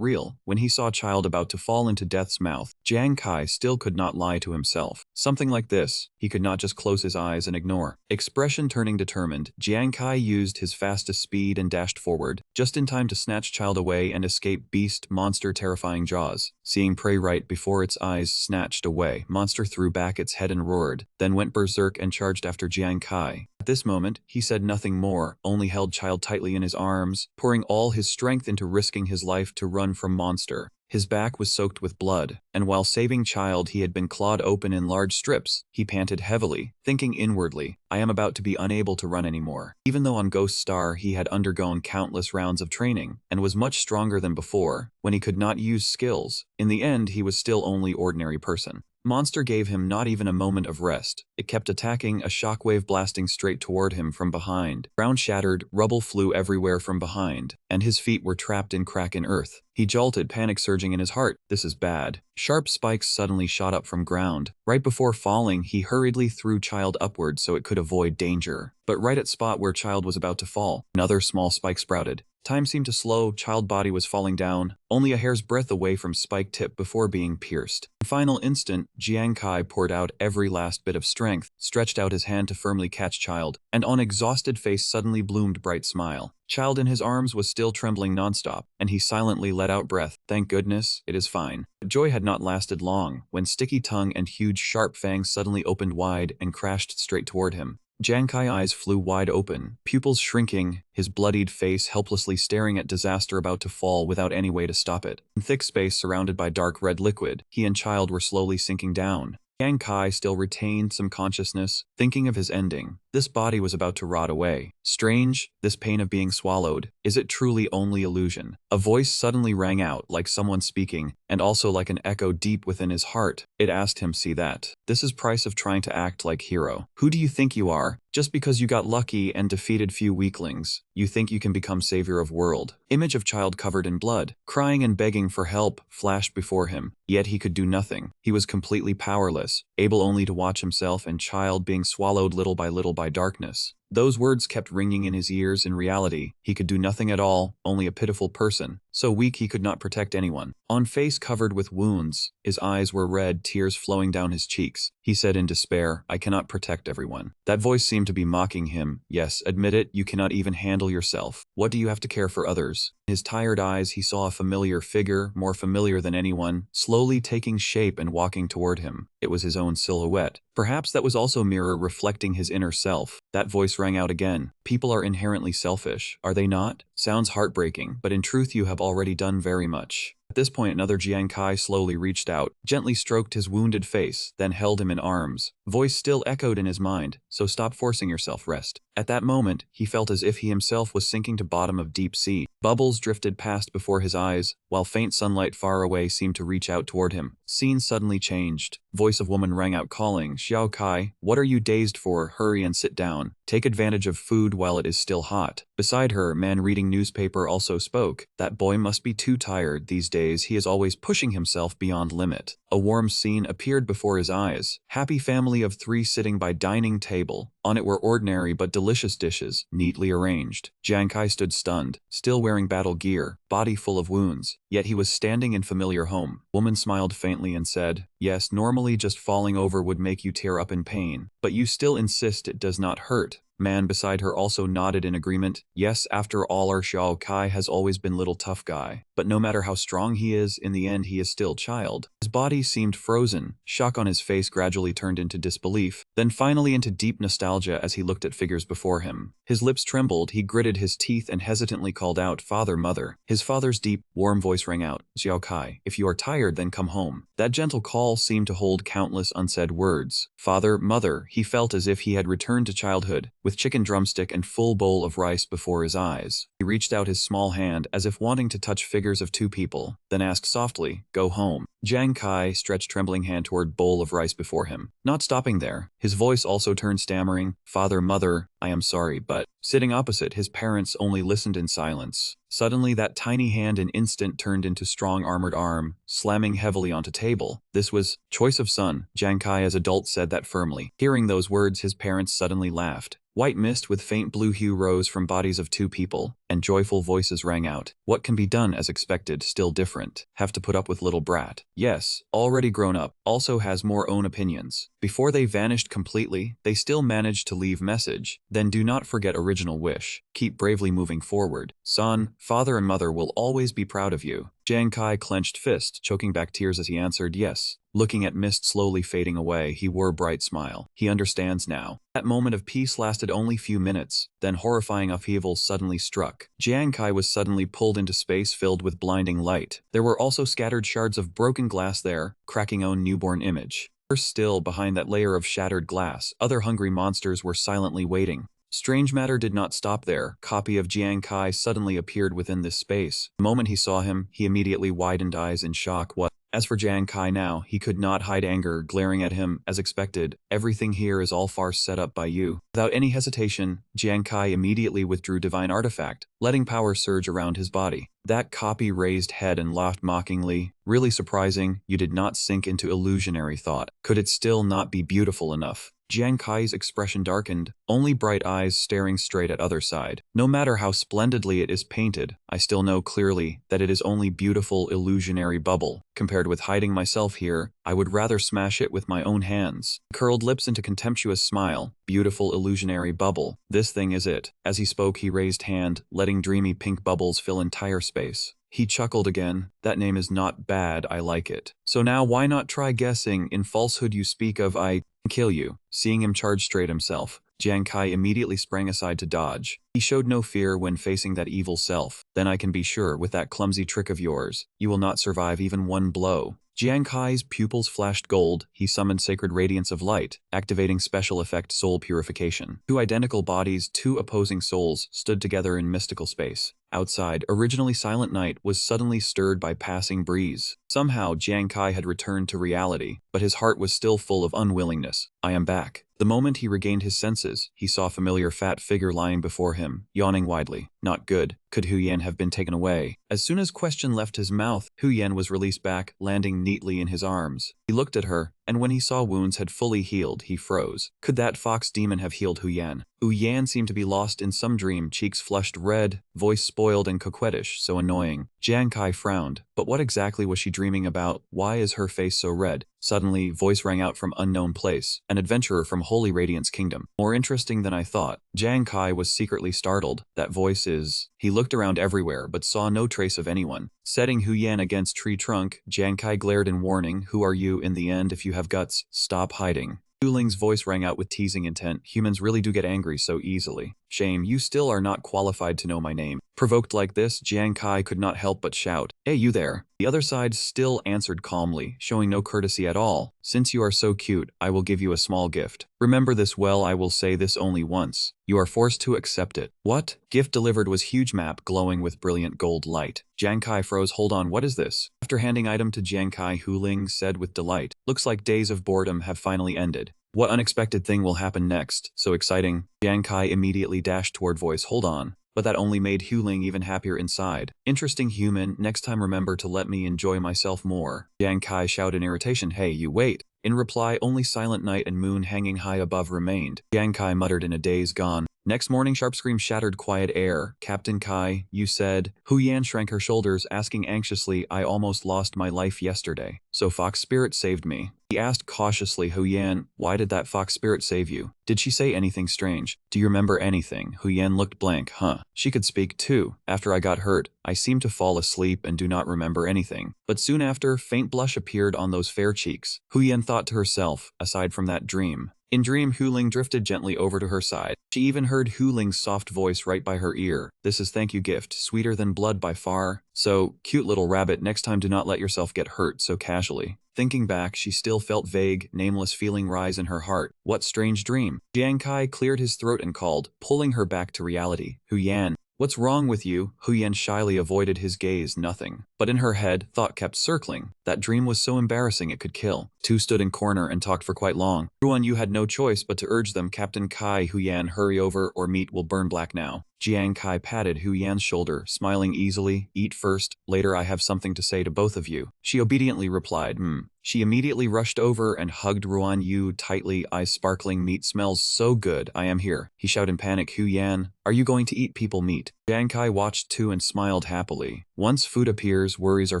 real, when he saw child about to fall into death's mouth, Jiang Kai still could not lie to himself. Something like this, he could not just close his eyes and ignore. Expression turning determined, Jiang Kai used his fastest speed and dashed forward, just in time to snatch child away and escape beast monster terrifying jaws. Seeing prey right before its eyes snatched away, monster threw back its head and roared, then went berserk and charged after Jiang Kai. At this moment, he said nothing more, only held child tightly in his arms, pouring all his strength into risking his life to run from monster. His back was soaked with blood, and while saving child he had been clawed open in large strips. He panted heavily, thinking inwardly, I am about to be unable to run anymore. Even though on Ghost Star he had undergone countless rounds of training, and was much stronger than before, when he could not use skills, in the end he was still only ordinary person. Monster gave him not even a moment of rest. It kept attacking, a shockwave blasting straight toward him from behind. Ground shattered, rubble flew everywhere from behind, and his feet were trapped in crack-in earth. He jolted, panic surging in his heart. This is bad. Sharp spikes suddenly shot up from ground. Right before falling, he hurriedly threw child upward so it could avoid danger. But right at spot where child was about to fall, another small spike sprouted. Time seemed to slow, child body was falling down, only a hair's breadth away from spike tip before being pierced. In final instant, Jiang Kai poured out every last bit of strength, stretched out his hand to firmly catch child, and on exhausted face suddenly bloomed bright smile. Child in his arms was still trembling nonstop, and he silently let out breath. Thank goodness, it is fine. But joy had not lasted long, when sticky tongue and huge sharp fangs suddenly opened wide and crashed straight toward him. Jiang Kai's eyes flew wide open, pupils shrinking, his bloodied face helplessly staring at disaster about to fall without any way to stop it. In thick space surrounded by dark red liquid, he and child were slowly sinking down. Jiang Kai still retained some consciousness, thinking of his ending. This body was about to rot away. Strange, this pain of being swallowed. Is it truly only illusion? A voice suddenly rang out, like someone speaking, and also like an echo deep within his heart. It asked him, see that? This is price of trying to act like hero. Who do you think you are? Just because you got lucky and defeated few weaklings, you think you can become savior of world. Image of child covered in blood, crying and begging for help, flashed before him. Yet he could do nothing. He was completely powerless, able only to watch himself and child being swallowed little by darkness. Those words kept ringing in his ears. In reality, he could do nothing at all, only a pitiful person, so weak he could not protect anyone. On face covered with wounds, his eyes were red, tears flowing down his cheeks. He said in despair, I cannot protect everyone. That voice seemed to be mocking him. Yes, admit it, you cannot even handle yourself. What do you have to care for others? In his tired eyes he saw a familiar figure, more familiar than anyone, slowly taking shape and walking toward him. It was his own silhouette. Perhaps that was also a mirror reflecting his inner self. That voice rang out again. People are inherently selfish, are they not? Sounds heartbreaking, but in truth you have already done very much. At this point another Jiang Kai slowly reached out, gently stroked his wounded face, then held him in arms. Voice still echoed in his mind, so stop forcing yourself, rest. At that moment, he felt as if he himself was sinking to bottom of deep sea. Bubbles drifted past before his eyes, while faint sunlight far away seemed to reach out toward him. Scene suddenly changed. Voice of woman rang out calling, Xiao Kai, what are you dazed for? Hurry and sit down. Take advantage of food while it is still hot. Beside her, man reading newspaper also spoke. That boy must be too tired these days, he is always pushing himself beyond limit. A warm scene appeared before his eyes. Happy family of 3 sitting by dining table. On it were ordinary but delicious dishes, neatly arranged. Jiang Kai stood stunned, still wearing battle gear, body full of wounds, yet he was standing in familiar home. Woman smiled faintly and said, yes, normally just falling over would make you tear up in pain, but you still insist it does not hurt. Man beside her also nodded in agreement. Yes, after all our Xiao Kai has always been little tough guy, but no matter how strong he is, in the end he is still child. His body seemed frozen, shock on his face gradually turned into disbelief, then finally into deep nostalgia as he looked at figures before him. His lips trembled, he gritted his teeth and hesitantly called out, Father, Mother. His father's deep, warm voice rang out, Xiao Kai, if you are tired then come home. That gentle call seemed to hold countless unsaid words. Father, Mother, he felt as if he had returned to childhood, with chicken drumstick and full bowl of rice before his eyes. He reached out his small hand as if wanting to touch figures of 2 people, then asked softly, go home. Jiang Kai stretched trembling hand toward bowl of rice before him. Not stopping there, his voice also turned stammering, Father, Mother, I am sorry, but... Sitting opposite, his parents only listened in silence. Suddenly that tiny hand in instant turned into strong armored arm, slamming heavily onto table. This was choice of son. Jiang Kai as adult said that firmly. Hearing those words, his parents suddenly laughed. White mist with faint blue hue rose from bodies of 2 people, and joyful voices rang out. What can be done as expected, still different. Have to put up with little brat. Yes, already grown up, also has more own opinions. Before they vanished completely, they still managed to leave message. Then do not forget original wish. Keep bravely moving forward. Son, father and mother will always be proud of you. Jiang Kai clenched fist, choking back tears as he answered yes. Looking at mist slowly fading away, he wore a bright smile. He understands now. That moment of peace lasted only few minutes, then horrifying upheaval suddenly struck. Jiang Kai was suddenly pulled into space filled with blinding light. There were also scattered shards of broken glass there, cracking own newborn image. Worse still, behind that layer of shattered glass, other hungry monsters were silently waiting. Strange matter did not stop there. Copy of Jiang Kai suddenly appeared within this space. The moment he saw him, he immediately widened eyes in shock. What? As for Jiang Kai now, he could not hide anger, glaring at him. As expected, everything here is all farce set up by you. Without any hesitation, Jiang Kai immediately withdrew Divine Artifact, letting power surge around his body. That copy raised head and laughed mockingly. Really surprising, you did not sink into illusionary thought. Could it still not be beautiful enough? Jiang Kai's expression darkened, only bright eyes staring straight at other side. No matter how splendidly it is painted, I still know clearly that it is only beautiful illusionary bubble. Compared with hiding myself here, I would rather smash it with my own hands. Curled lips into contemptuous smile. Beautiful illusionary bubble. This thing is it. As he spoke, he raised hand, letting dreamy pink bubbles fill entire space. He chuckled again. That name is not bad, I like it. So now why not try guessing? In falsehood you speak of I kill you. Seeing him charge straight himself, Jiang Kai immediately sprang aside to dodge. He showed no fear when facing that evil self. Then I can be sure, with that clumsy trick of yours, you will not survive even one blow. Jiang Kai's pupils flashed gold. He summoned Sacred Radiance of Light, activating special effect Soul Purification. Two identical bodies, two opposing souls, stood together in mystical space. Outside, originally silent night was suddenly stirred by passing breeze. Somehow, Jiang Kai had returned to reality, but his heart was still full of unwillingness. I am back. The moment he regained his senses, he saw a familiar fat figure lying before him, yawning widely. Not good. Could Hu Yan have been taken away? As soon as question left his mouth, Hu Yan was released back, landing neatly in his arms. He looked at her, and when he saw wounds had fully healed, he froze. Could that fox demon have healed Hu Yan? Hu Yan seemed to be lost in some dream, cheeks flushed red, voice spoiled and coquettish, so annoying. Jiang Kai frowned. But what exactly was she dreaming about? Why is her face so red? Suddenly, voice rang out from unknown place. An adventurer from Holy Radiance Kingdom. More interesting than I thought. Jiang Kai was secretly startled. That voice is... He looked around everywhere, but saw no trace of anyone. Setting Hu Yan against tree trunk, Jiang Kai glared in warning. Who are you? In the end, if you have guts, stop hiding. Hu Ling's voice rang out with teasing intent. Humans really do get angry so easily. Shame, you still are not qualified to know my name. Provoked like this, Jiang Kai could not help but shout, "Hey, you there!" The other side still answered calmly, showing no courtesy at all. Since you are so cute, I will give you a small gift. Remember this well, I will say this only once. You are forced to accept it. What? Gift delivered was huge map glowing with brilliant gold light. Jiang Kai froze. Hold on, what is this? After handing item to Jiang Kai, Hu Ling said with delight, looks like days of boredom have finally ended. What unexpected thing will happen next? So exciting. Jiang Kai immediately dashed toward voice. Hold on. But that only made Hu Ling even happier inside. Interesting human, next time remember to let me enjoy myself more. Jiang Kai shouted in irritation, hey, you wait. In reply, only silent night and moon hanging high above remained. Jiang Kai muttered in a daze gone. Next morning, sharp scream shattered quiet air. Captain Kai, you said. Hu Yan shrank her shoulders, asking anxiously, I almost lost my life yesterday. So Fox Spirit saved me. He asked cautiously, Hu Yan, why did that Fox Spirit save you? Did she say anything strange? Do you remember anything? Hu Yan looked blank. Huh. She could speak too. After I got hurt, I seemed to fall asleep and do not remember anything. But soon after, faint blush appeared on those fair cheeks. Hu Yan thought to herself, aside from that dream. In dream, Hu Ling drifted gently over to her side. She even heard Hu Ling's soft voice right by her ear. This is thank you gift, sweeter than blood by far. So, cute little rabbit, next time do not let yourself get hurt so casually. Thinking back, she still felt vague, nameless feeling rise in her heart. What strange dream? Jiang Kai cleared his throat and called, pulling her back to reality. Hu Yan. What's wrong with you? Hu Yan shyly avoided his gaze. Nothing. But in her head, thought kept circling. That dream was so embarrassing it could kill. Two stood in corner and talked for quite long. Ruan Yu had no choice but to urge them, Captain Kai, Hu Yan, hurry over or meat will burn black now. Jiang Kai patted Hu Yan's shoulder, smiling easily. Eat first, later I have something to say to both of you. She obediently replied, She immediately rushed over and hugged Ruan Yu tightly, eyes sparkling. Meat smells so good, I am here. He shouted in panic, Hu Yan, are you going to eat people meat? Jiang Kai watched too and smiled happily. Once food appears, worries are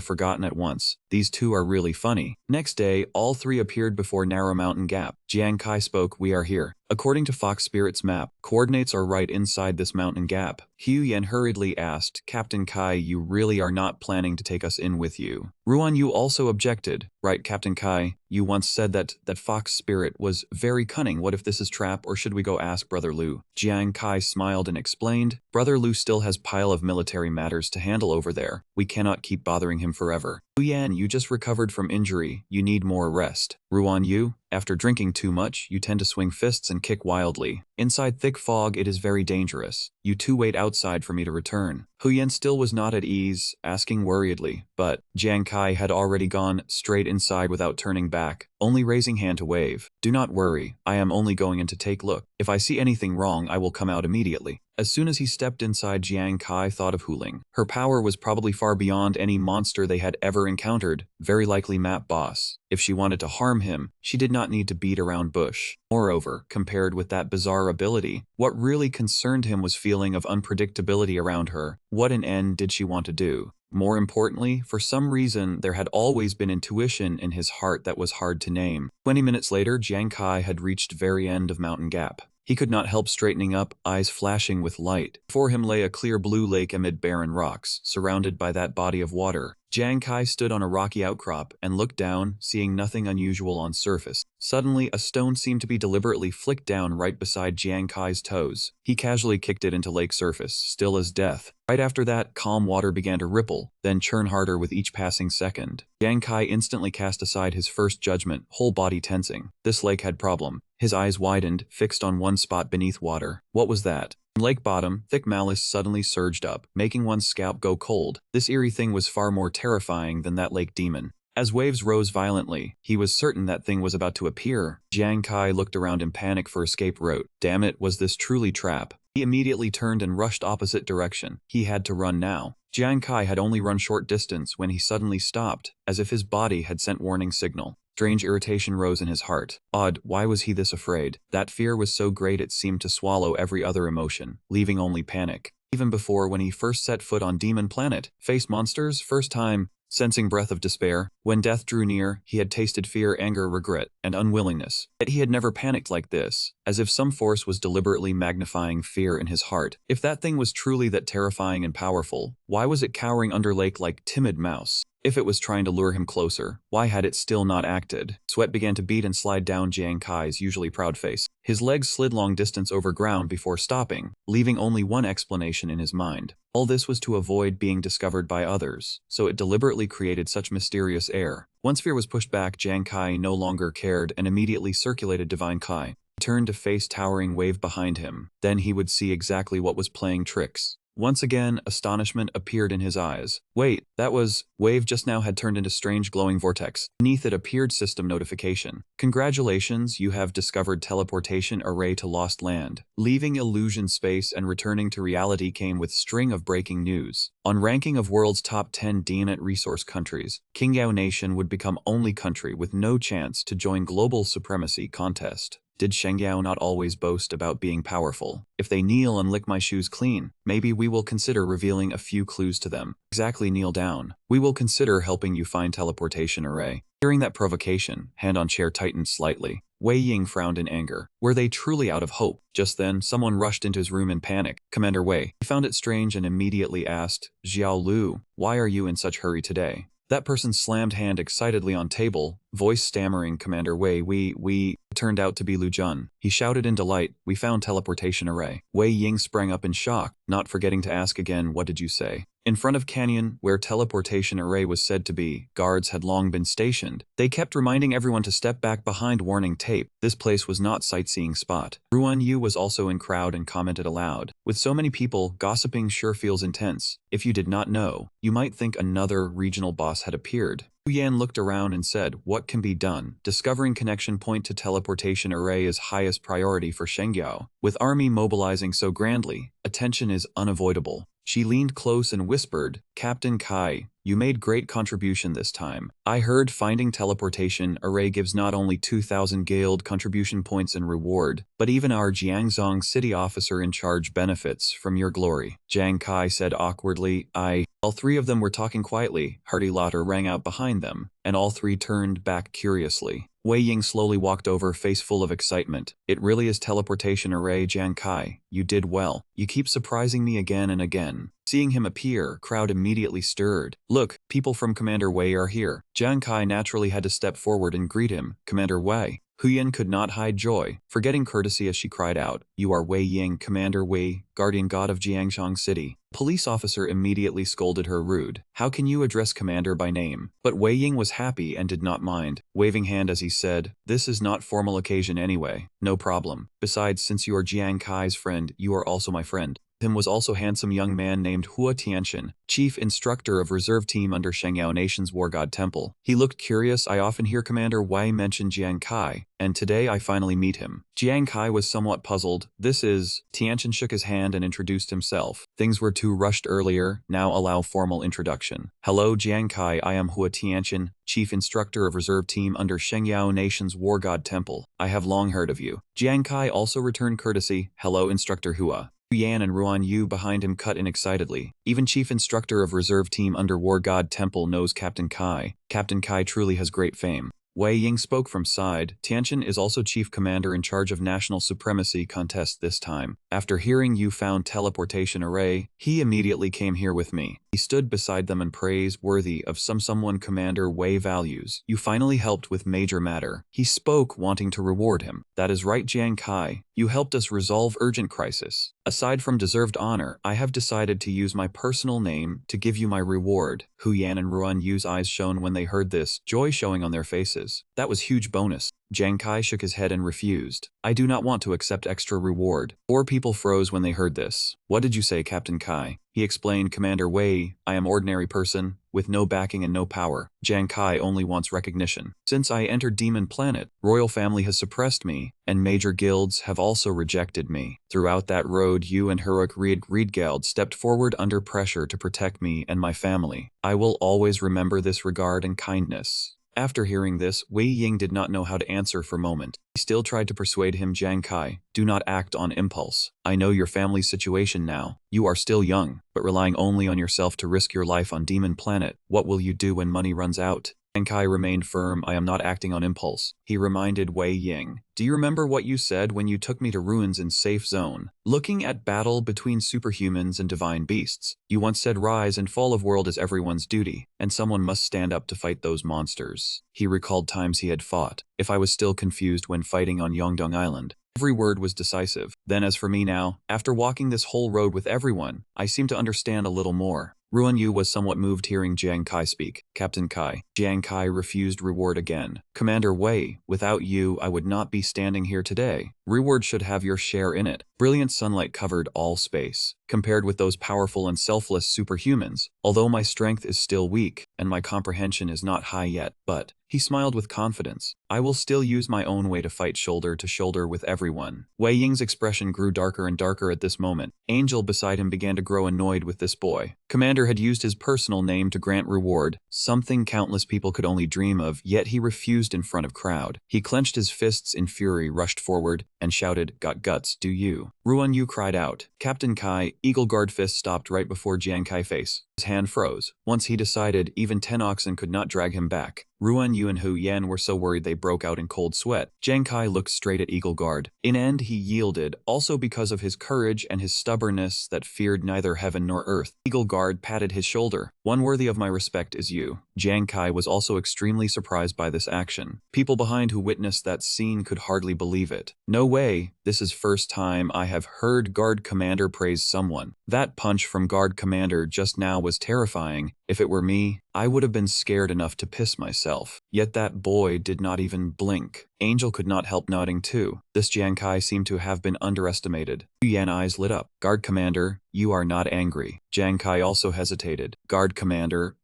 forgotten at once. These two are really funny. Next day, all three appeared before Narrow Mountain Gap. Jiang Kai spoke, we are here. According to Fox Spirit's map, coordinates are right inside this mountain gap. Hu Yan hurriedly asked, Captain Kai, you really are not planning to take us in with you? Ruan Yu also objected. Right, Captain Kai, you once said that fox spirit was very cunning. What if this is trap, or should we go ask Brother Lu? Jiang Kai smiled and explained, Brother Lu still has pile of military matters to handle over there. We cannot keep bothering him forever. Hu Yan, you just recovered from injury. You need more rest. Ruan Yu, after drinking too much, you tend to swing fists and kick wildly. Inside thick fog, it is very dangerous. You two wait outside for me to return. Hu Yan still was not at ease, asking worriedly, but Jiang Kai had already gone straight inside without turning back, only raising hand to wave. Do not worry, I am only going in to take look. If I see anything wrong, I will come out immediately. As soon as he stepped inside, Jiang Kai thought of Huling. Her power was probably far beyond any monster they had ever encountered, very likely map boss. If she wanted to harm him, she did not need to beat around bush. Moreover, compared with that bizarre ability, what really concerned him was feeling of unpredictability around her. What an end did she want to do? More importantly, for some reason, there had always been intuition in his heart that was hard to name. 20 minutes later, Jiang Kai had reached very end of Mountain Gap. He could not help straightening up, eyes flashing with light. Before him lay a clear blue lake amid barren rocks, surrounded by that body of water. Jiang Kai stood on a rocky outcrop and looked down, seeing nothing unusual on surface. Suddenly, a stone seemed to be deliberately flicked down right beside Jiang Kai's toes. He casually kicked it into lake surface, still as death. Right after that, calm water began to ripple, then churn harder with each passing second. Jiang Kai instantly cast aside his first judgment, whole body tensing. This lake had problem. His eyes widened, fixed on one spot beneath water. What was that? From lake bottom, thick malice suddenly surged up, making one's scalp go cold. This eerie thing was far more terrifying than that lake demon. As waves rose violently, he was certain that thing was about to appear. Jiang Kai looked around in panic for escape route. Damn it, was this truly trap? He immediately turned and rushed opposite direction. He had to run now. Jiang Kai had only run short distance when he suddenly stopped, as if his body had sent warning signal. Strange irritation rose in his heart. Odd, why was he this afraid? That fear was so great it seemed to swallow every other emotion, leaving only panic. Even before, when he first set foot on Demon Planet, faced monsters, first time, sensing breath of despair, when death drew near, he had tasted fear, anger, regret, and unwillingness. Yet he had never panicked like this, as if some force was deliberately magnifying fear in his heart. If that thing was truly that terrifying and powerful, why was it cowering under lake like timid mouse? If it was trying to lure him closer, why had it still not acted? Sweat began to beat and slide down Jiang Kai's usually proud face. His legs slid long distance over ground before stopping, leaving only one explanation in his mind. All this was to avoid being discovered by others, so it deliberately created such mysterious air. Once fear was pushed back, Jiang Kai no longer cared and immediately circulated Divine Kai. He turned to face towering wave behind him. Then he would see exactly what was playing tricks. Once again, astonishment appeared in his eyes. Wait, that was... Wave just now had turned into strange glowing vortex. Beneath it appeared system notification. Congratulations, you have discovered teleportation array to Lost Land. Leaving illusion space and returning to reality came with string of breaking news. On ranking of world's top 10 DNet resource countries, Qingyao Nation would become only country with no chance to join global supremacy contest. Did Shengyao not always boast about being powerful? If they kneel and lick my shoes clean, maybe we will consider revealing a few clues to them. Exactly, kneel down. We will consider helping you find teleportation array. Hearing that provocation, hand on chair tightened slightly. Wei Ying frowned in anger. Were they truly out of hope? Just then, someone rushed into his room in panic. Commander Wei. He found it strange and immediately asked, Xiao Lu, why are you in such hurry today? That person slammed hand excitedly on table, voice stammering, Commander Wei, we... It turned out to be Lu Jun. He shouted in delight, we found teleportation array. Wei Ying sprang up in shock, not forgetting to ask again, what did you say? In front of Canyon, where teleportation array was said to be, guards had long been stationed. They kept reminding everyone to step back behind warning tape. This place was not sightseeing spot. Ruan Yu was also in crowd and commented aloud. With so many people, gossiping sure feels intense. If you did not know, you might think another regional boss had appeared. Hu Yan looked around and said, what can be done? Discovering connection point to teleportation array is highest priority for Shengyao. With army mobilizing so grandly, attention is unavoidable. She leaned close and whispered, Captain Kai, you made great contribution this time. I heard finding teleportation array gives not only 2,000 guild contribution points in reward, but even our Jiangzong city officer in charge benefits from your glory. Jiang Kai said awkwardly, All three of them were talking quietly. Hearty laughter rang out behind them, and all three turned back curiously. Wei Ying slowly walked over, face full of excitement. It really is teleportation array, Jiang Kai. You did well. You keep surprising me again and again. Seeing him appear, crowd immediately stirred. Look, people from Commander Wei are here. Jiang Kai naturally had to step forward and greet him. Commander Wei. Huyan could not hide joy, forgetting courtesy as she cried out, "You are Wei Ying, Commander Wei, guardian god of Jiangshang City." Police officer immediately scolded her rude. How can you address Commander by name? But Wei Ying was happy and did not mind, waving hand as he said, "This is not formal occasion anyway. No problem. Besides, since you are Jiang Kai's friend, you are also my friend." Him was also handsome young man named Hua Tianxian, chief instructor of reserve team under Shengyao Nation's War God Temple. He looked curious. I often hear Commander Wei mention Jiang Kai, and today I finally meet him. Jiang Kai was somewhat puzzled. This is... Tianxian shook his hand and introduced himself. Things were too rushed earlier, now allow formal introduction. Hello Jiang Kai, I am Hua Tianxian, chief instructor of reserve team under Shengyao Nation's War God Temple. I have long heard of you. Jiang Kai also returned courtesy. Hello Instructor Hua. Yan and Ruan Yu behind him cut in excitedly. Even chief instructor of reserve team under War God Temple knows Captain Kai. Captain Kai truly has great fame. Wei Ying spoke from side. Tianxian is also chief commander in charge of national supremacy contest this time. After hearing you found teleportation array, he immediately came here with me. He stood beside them and praise worthy of someone Commander Wei values. You finally helped with major matter. He spoke wanting to reward him. That is right Jiang Kai. You helped us resolve urgent crisis. Aside from deserved honor, I have decided to use my personal name to give you my reward. Hu Yan and Ruan Yu's eyes shone when they heard this, joy showing on their faces. That was huge bonus. Jiang Kai shook his head and refused. I do not want to accept extra reward. 4 people froze when they heard this. What did you say, Captain Kai? He explained, Commander Wei, I am ordinary person, with no backing and no power. Jiang Kai only wants recognition. Since I entered Demon Planet, royal family has suppressed me, and major guilds have also rejected me. Throughout that road, you and heroic Riedgeld stepped forward under pressure to protect me and my family. I will always remember this regard and kindness. After hearing this, Wei Ying did not know how to answer for a moment. He still tried to persuade him. Jiang Kai, do not act on impulse. I know your family's situation now. You are still young, but relying only on yourself to risk your life on Demon Planet. What will you do when money runs out? Jiang Kai remained firm. I am not acting on impulse. He reminded Wei Ying. Do you remember what you said when you took me to ruins in safe zone? Looking at battle between superhumans and divine beasts. You once said rise and fall of world is everyone's duty, and someone must stand up to fight those monsters. He recalled times he had fought. If I was still confused when fighting on Yongdong Island. Every word was decisive. Then as for me now, after walking this whole road with everyone, I seem to understand a little more. Ruan Yu was somewhat moved hearing Jiang Kai speak. Captain Kai. Jiang Kai refused reward again. Commander Wei, without you, I would not be standing here today. Reward should have your share in it. Brilliant sunlight covered all space. Compared with those powerful and selfless superhumans, although my strength is still weak, and my comprehension is not high yet, but... He smiled with confidence. I will still use my own way to fight shoulder to shoulder with everyone. Wei Ying's expression grew darker and darker at this moment. Angel beside him began to grow annoyed with this boy. Commander had used his personal name to grant reward, something countless people could only dream of, yet he refused in front of crowd. He clenched his fists in fury, rushed forward, and shouted, "Got guts, do you?" Ruan Yu cried out. Captain Kai, Eagle Guard fist stopped right before Jiang Kai face. His hand froze. Once he decided, even 10 oxen could not drag him back. Ruan Yu and Hu Yan were so worried they broke out in cold sweat. Jiang Kai looked straight at Eagle Guard. In end, he yielded, also because of his courage and his stubbornness that feared neither heaven nor earth. Eagle Guard patted his shoulder. One worthy of my respect is you. Jiang Kai was also extremely surprised by this action. People behind who witnessed that scene could hardly believe it. No way, this is first time I have heard Guard Commander praise someone. That punch from Guard Commander just now was terrifying. If it were me, I would have been scared enough to piss myself. Yet that boy did not even blink. Angel could not help nodding too. This Jiang Kai seemed to have been underestimated. Yuyan eyes lit up. Guard Commander, you are not angry. Jiang Kai also hesitated. Guard Commander,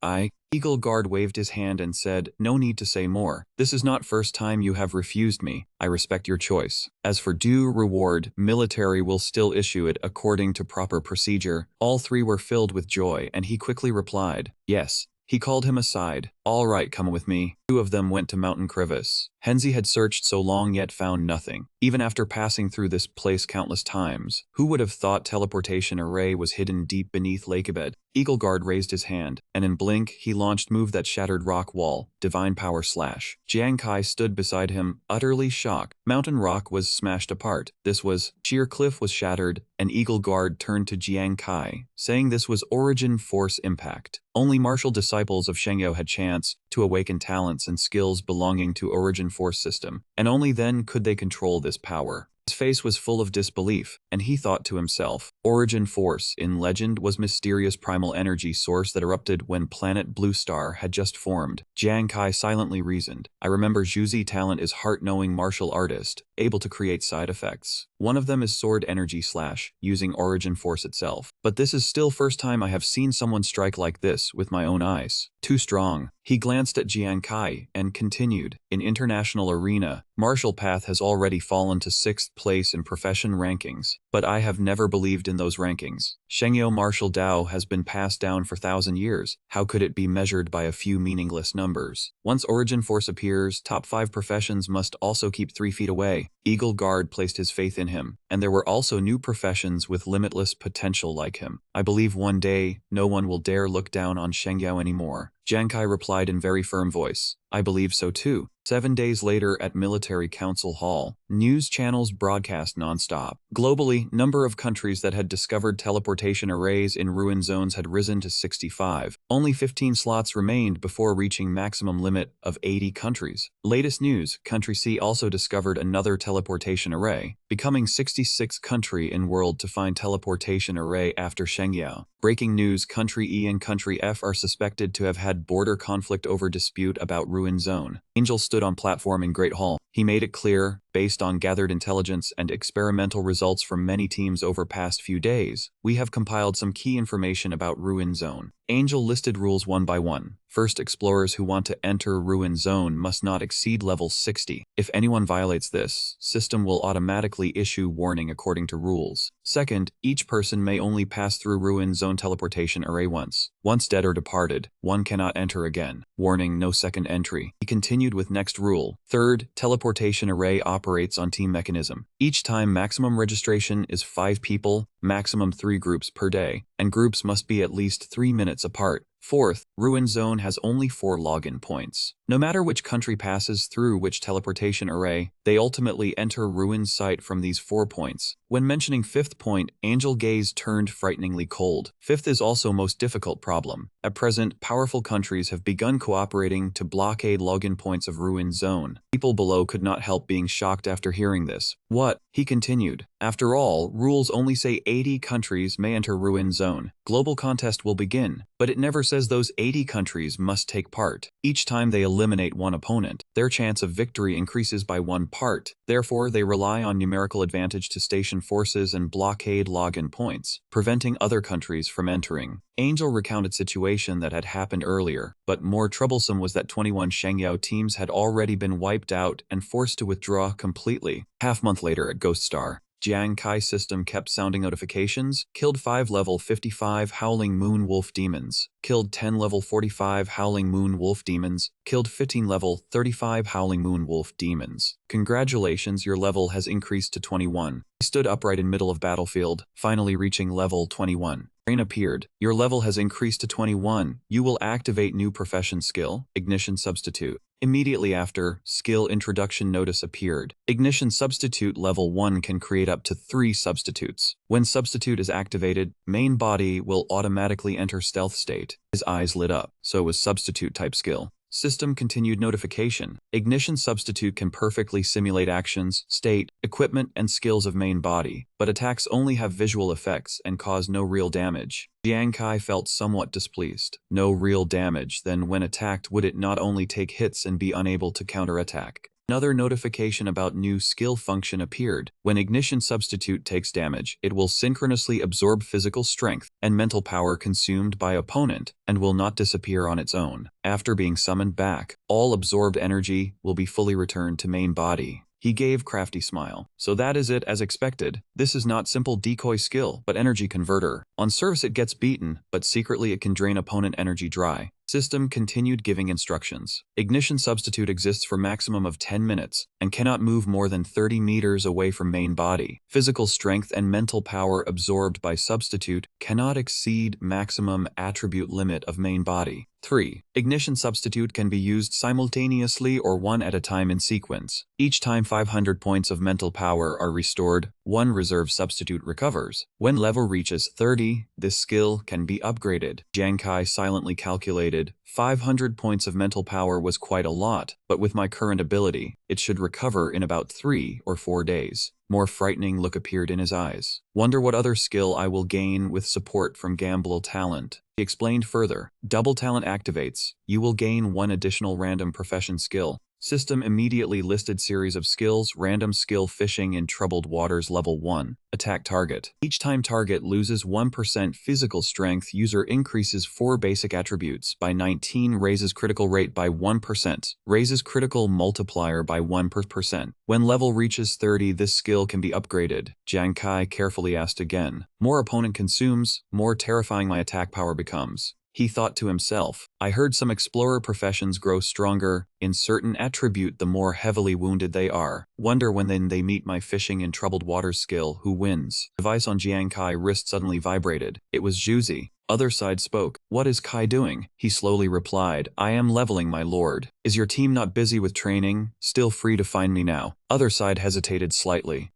Eagle Guard waved his hand and said, no need to say more. This is not first time you have refused me. I respect your choice. As for due reward, military will still issue it according to proper procedure. All 3 were filled with joy and he quickly replied, yes. He called him aside. All right, come with me. Two of them went to Mountain Crevice. Henzi had searched so long yet found nothing. Even after passing through this place countless times, who would have thought teleportation array was hidden deep beneath Lakebed? Eagleguard raised his hand, and in blink, he launched move that shattered rock wall, divine power slash. Jiang Kai stood beside him, utterly shocked. Mountain rock was smashed apart. This was, sheer cliff was shattered, and Eagleguard turned to Jiang Kai, saying this was origin force impact. Only martial disciples of Shengyou had chance to awaken talents and skills belonging to origin force system, and only then could they control this power. His face was full of disbelief, and he thought to himself, origin force in legend was mysterious primal energy source that erupted when planet Blue Star had just formed. Jiang Kai silently reasoned. I remember Zhuzi talent is heart-knowing martial artist, able to create side effects. One of them is sword energy slash, using origin force itself. But this is still first time I have seen someone strike like this with my own eyes. Too strong. He glanced at Jiang Kai and continued, in international arena, martial path has already fallen to 6th place in profession rankings, but I have never believed in those rankings. Shengyou martial Dao has been passed down for 1,000 years. How could it be measured by a few meaningless numbers? Once origin force appears, top 5 professions must also keep 3 feet away. Eagle Guard placed his faith in him, and there were also new professions with limitless potential like him. I believe one day, no one will dare look down on Shengyou anymore. Jiang Kai replied in very firm voice. I believe so too. 7 days later at Military Council Hall, news channels broadcast non-stop. Globally, number of countries that had discovered teleportation arrays in ruin zones had risen to 65. Only 15 slots remained before reaching maximum limit of 80 countries. Latest news, Country C also discovered another teleportation array, becoming 66th country in world to find teleportation array after Shengyou. Breaking news, Country E and Country F are suspected to have had border conflict over dispute about ruin zone. Angel stood on platform in Great Hall. He made it clear, based on gathered intelligence and experimental results from many teams over past few days, we have compiled some key information about ruin zone. Angel listed rules one by one. First, explorers who want to enter ruin zone must not exceed level 60. If anyone violates this, system will automatically issue warning according to rules. Second, each person may only pass through ruin zone teleportation array once. Once dead or departed, one cannot enter again. Warning, no second entry. He continued with next rule. Third, teleportation array operates on team mechanism. Each time maximum registration is 5 people, maximum 3 groups per day, and groups must be at least 3 minutes apart. Fourth, Ruin Zone has only 4 login points. No matter which country passes through which teleportation array, they ultimately enter Ruin's site from these 4 points. When mentioning 5th point, Angel gaze turned frighteningly cold. 5th is also most difficult problem. At present, powerful countries have begun cooperating to blockade login points of Ruin Zone. People below could not help being shocked after hearing this. What? He continued. After all, rules only say 80 countries may enter Ruin Zone. Global contest will begin, but it never says those 80 countries must take part. Each time they eliminate one opponent, their chance of victory increases by 1 part. Therefore, they rely on numerical advantage to station forces and blockade login points, preventing other countries from entering. Angel recounted situation that had happened earlier, but more troublesome was that 21 Shengyou teams had already been wiped out and forced to withdraw completely. Half-month later at Ghost Star, Jiang Kai system kept sounding notifications, killed 5 level 55 Howling Moon Wolf demons, killed 10 level 45 Howling Moon Wolf demons, killed 15 level 35 Howling Moon Wolf demons. Congratulations, your level has increased to 21. He stood upright in middle of battlefield, finally reaching level 21. Rain appeared. Your level has increased to 21. You will activate new profession skill, Ignition Substitute. Immediately after, skill introduction notice appeared. Ignition Substitute level 1 can create up to 3 substitutes. When substitute is activated, main body will automatically enter stealth state. His eyes lit up. So was substitute type skill. System continued notification. Ignition Substitute can perfectly simulate actions, state, equipment, and skills of main body, but attacks only have visual effects and cause no real damage. Jiang Kai felt somewhat displeased. No real damage, then when attacked would it not only take hits and be unable to counterattack? Another notification about new skill function appeared. When Ignition Substitute takes damage, it will synchronously absorb physical strength and mental power consumed by opponent and will not disappear on its own. After being summoned back, all absorbed energy will be fully returned to main body. He gave crafty smile. So that is it as expected. This is not simple decoy skill, but energy converter. On surface it gets beaten, but secretly it can drain opponent energy dry. System continued giving instructions. Ignition substitute exists for maximum of 10 minutes and cannot move more than 30 meters away from main body. Physical strength and mental power absorbed by substitute cannot exceed maximum attribute limit of main body. 3. Ignition substitute can be used simultaneously or one at a time in sequence. Each time 500 points of mental power are restored, one reserve substitute recovers. When level reaches 30, this skill can be upgraded. Jiang Kai silently calculated, 500 points of mental power was quite a lot, but with my current ability, it should recover in about 3 or 4 days. More frightening look appeared in his eyes. Wonder what other skill I will gain with support from Gamble talent. He explained further, double talent activates. You will gain one additional random profession skill. System immediately listed series of skills. Random skill fishing in troubled waters level 1. Attack target. Each time target loses 1% physical strength, user increases 4 basic attributes by 19, raises critical rate by 1%, raises critical multiplier by 1%. When level reaches 30, this skill can be upgraded. Jiang Kai carefully asked again. More opponent consumes, more terrifying my attack power becomes. He thought to himself, I heard some explorer professions grow stronger in certain attribute the more heavily wounded they are. Wonder when then they meet my fishing in troubled waters skill, who wins? Device on Jiang Kai wrist suddenly vibrated. It was Zhuzi. Other side spoke. What is Kai doing? He slowly replied, I am leveling, my lord. Is your team not busy with training? Still free to find me now. Other side hesitated slightly.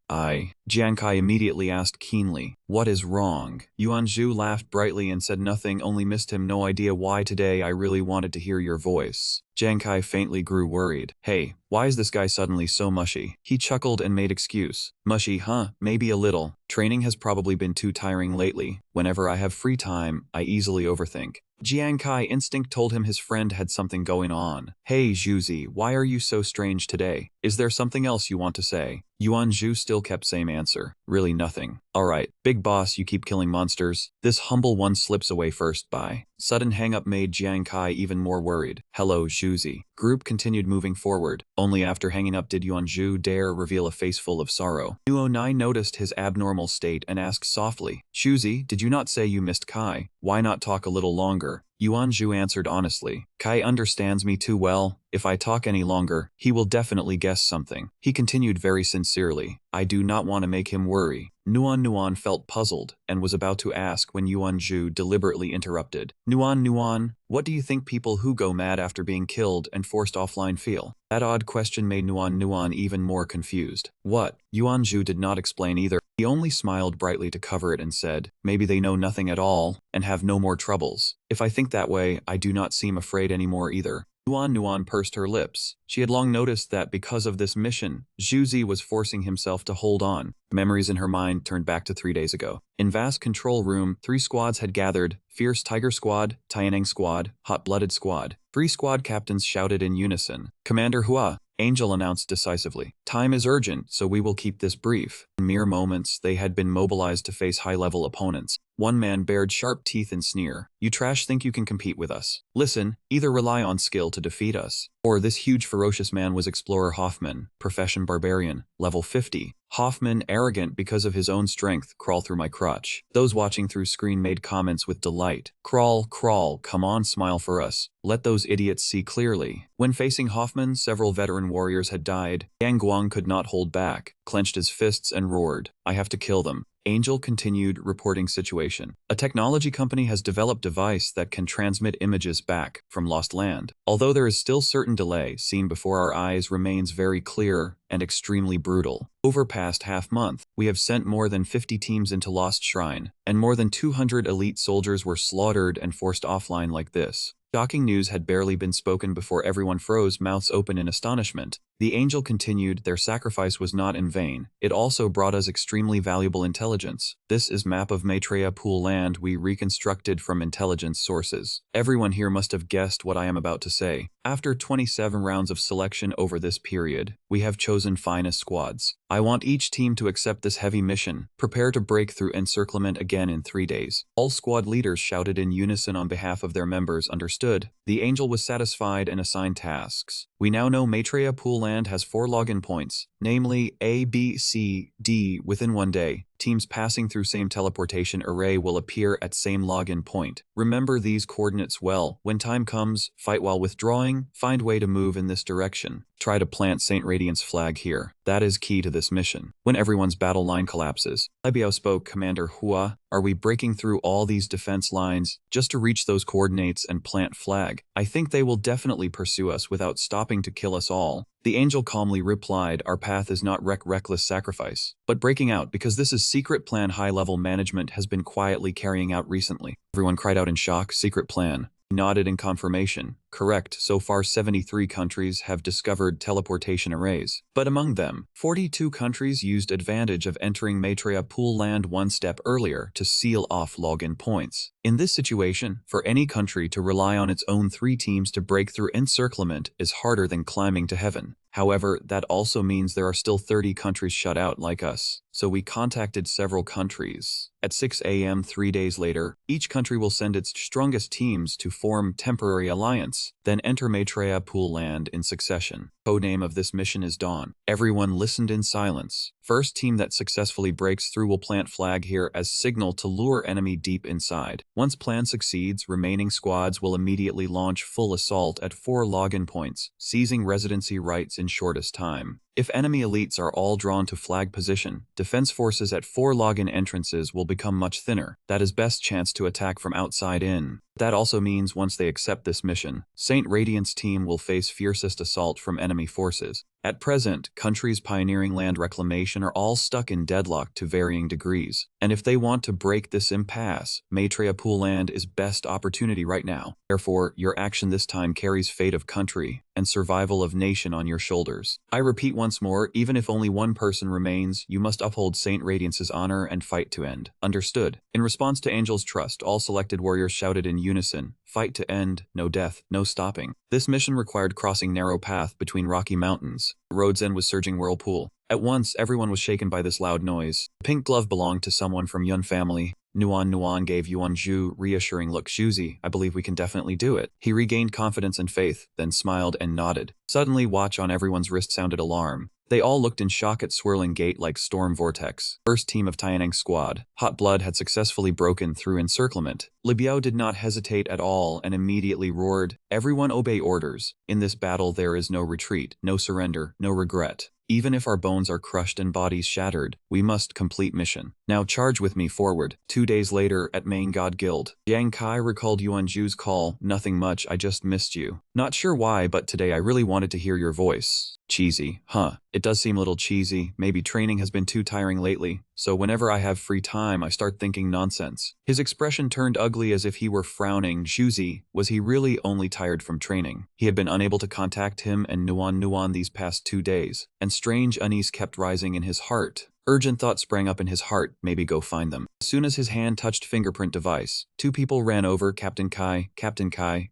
Jiang Kai immediately asked keenly, what is wrong? Yuan Zhu laughed brightly and said nothing, only missed him. No idea why today I really wanted to hear your voice. Jiang Kai faintly grew worried. Hey, why is this guy suddenly so mushy? He chuckled and made excuse. Mushy, huh? Maybe a little. Training has probably been too tiring lately. Whenever I have free time, I easily overthink. Jiang Kai instinct told him his friend had something going on. Hey Zhuzi, why are you so strange today? Is there something else you want to say? Yuan Zhu still kept same answer. Really nothing. Alright, big boss, you keep killing monsters. This humble one slips away first. Bye. Sudden hang-up made Jiang Kai even more worried. Hello Zhuzi. Group continued moving forward. Only after hanging up did Yuan Zhu dare reveal a face full of sorrow. Nuo noticed his abnormal state and asked softly, Zhuzi, did you not say you missed Kai? Why not talk a little longer? Yuan Zhu answered honestly, Kai understands me too well. If I talk any longer, he will definitely guess something. He continued very sincerely, I do not want to make him worry. Nuan felt puzzled and was about to ask when Yuan Zhu deliberately interrupted. Nuan, what do you think people who go mad after being killed and forced offline feel? That odd question made Nuan even more confused. What? Yuan Zhu did not explain either. He only smiled brightly to cover it and said, maybe they know nothing at all and have no more troubles. If I think that way, I do not seem afraid anymore either. Nuan pursed her lips. She had long noticed that because of this mission, Zhuzi was forcing himself to hold on. Memories in her mind turned back to 3 days ago. In vast control room, 3 squads had gathered. Fierce Tiger Squad, Tianeng Squad, Hot-Blooded Squad. 3 squad captains shouted in unison. Commander Hua, Angel announced decisively. Time is urgent, so we will keep this brief. In mere moments, they had been mobilized to face high-level opponents. One man bared sharp teeth and sneer. You trash think you can compete with us. Listen, either rely on skill to defeat us, or this huge ferocious man was Explorer Hoffman, profession barbarian, level 50. Hoffman, arrogant because of his own strength, crawl through my crotch. Those watching through screen made comments with delight. Crawl, come on, smile for us. Let those idiots see clearly. When facing Hoffman, several veteran warriors had died. Yang Guang could not hold back, clenched his fists and roared, I have to kill them. Angel continued reporting situation. A technology company has developed device that can transmit images back from lost land. Although there is still certain delay, seen before our eyes remains very clear and extremely brutal. Over past half-month, we have sent more than 50 teams into Lost Shrine, and more than 200 elite soldiers were slaughtered and forced offline like this. Shocking news had barely been spoken before everyone froze, mouths open in astonishment. The angel continued, their sacrifice was not in vain. It also brought us extremely valuable intelligence. This is map of Maitreya Pool land we reconstructed from intelligence sources. Everyone here must have guessed what I am about to say. After 27 rounds of selection over this period, we have chosen finest squads. I want each team to accept this heavy mission. Prepare to break through encirclement again in 3 days. All squad leaders shouted in unison on behalf of their members. Understood. The angel was satisfied and assigned tasks. We now know Maitreya Pool Land has 4 login points, namely A, B, C, D, within 1 day. Teams passing through same teleportation array will appear at same login point. Remember these coordinates well. When time comes, fight while withdrawing, find way to move in this direction. Try to plant Saint Radiant's flag here. That is key to this mission. When everyone's battle line collapses, Libio spoke, Commander Hua, are we breaking through all these defense lines just to reach those coordinates and plant flag? I think they will definitely pursue us without stopping to kill us all. The angel calmly replied, our path is not reckless sacrifice, but breaking out because this is secret plan high-level management has been quietly carrying out recently. Everyone cried out in shock, secret plan. Nodded in confirmation. Correct, so far 73 countries have discovered teleportation arrays. But among them, 42 countries used advantage of entering Maitreya Pool Land 1 step earlier to seal off login points. In this situation, for any country to rely on its own 3 teams to break through encirclement is harder than climbing to heaven. However, that also means there are still 30 countries shut out like us. So we contacted several countries. At 6 a.m. 3 days later, each country will send its strongest teams to form temporary alliance, then enter Maitreya Pool Land in succession. Codename of this mission is Dawn. Everyone listened in silence. First team that successfully breaks through will plant flag here as signal to lure enemy deep inside. Once plan succeeds, remaining squads will immediately launch full assault at 4 login points, seizing residency rights in shortest time. If enemy elites are all drawn to flag position, defense forces at 4 login entrances will become much thinner. That is best chance to attack from outside in. That also means once they accept this mission, Saint Radiant's team will face fiercest assault from enemy forces. At present, countries pioneering land reclamation are all stuck in deadlock to varying degrees, and if they want to break this impasse, Maitreya Pool Land is best opportunity right now. Therefore, your action this time carries fate of country and survival of nation on your shoulders. I repeat once more, even if only 1 person remains, you must uphold Saint Radiance's honor and fight to end. Understood. In response to Angel's trust, all selected warriors shouted in unison, fight to end, no death, no stopping. This mission required crossing narrow path between rocky mountains. The road's end was surging whirlpool. At once, everyone was shaken by this loud noise. The pink glove belonged to someone from Yun family. Nuan gave Yuanju reassuring look. Shuzi, I believe we can definitely do it. He regained confidence and faith, then smiled and nodded. Suddenly, watch on everyone's wrist sounded alarm. They all looked in shock at swirling gate like storm vortex. First team of Tianeng squad. Hot blood had successfully broken through encirclement. Libiao did not hesitate at all and immediately roared, everyone obey orders. In this battle there is no retreat, no surrender, no regret. Even if our bones are crushed and bodies shattered, we must complete mission. Now charge with me forward. 2 days later, at Main God Guild, Yang Kai recalled Yuanju's call, nothing much, I just missed you. Not sure why, but today I really wanted to hear your voice. Cheesy, huh? It does seem a little cheesy. Maybe training has been too tiring lately, so whenever I have free time I start thinking nonsense. His expression turned ugly as if he were frowning. Shuzi, was he really only tired from training? He had been unable to contact him and Nuan these past 2 days, and strange unease kept rising in his heart. Urgent thought sprang up in his heart, maybe go find them. As soon as his hand touched fingerprint device, 2 people ran over. Captain Kai,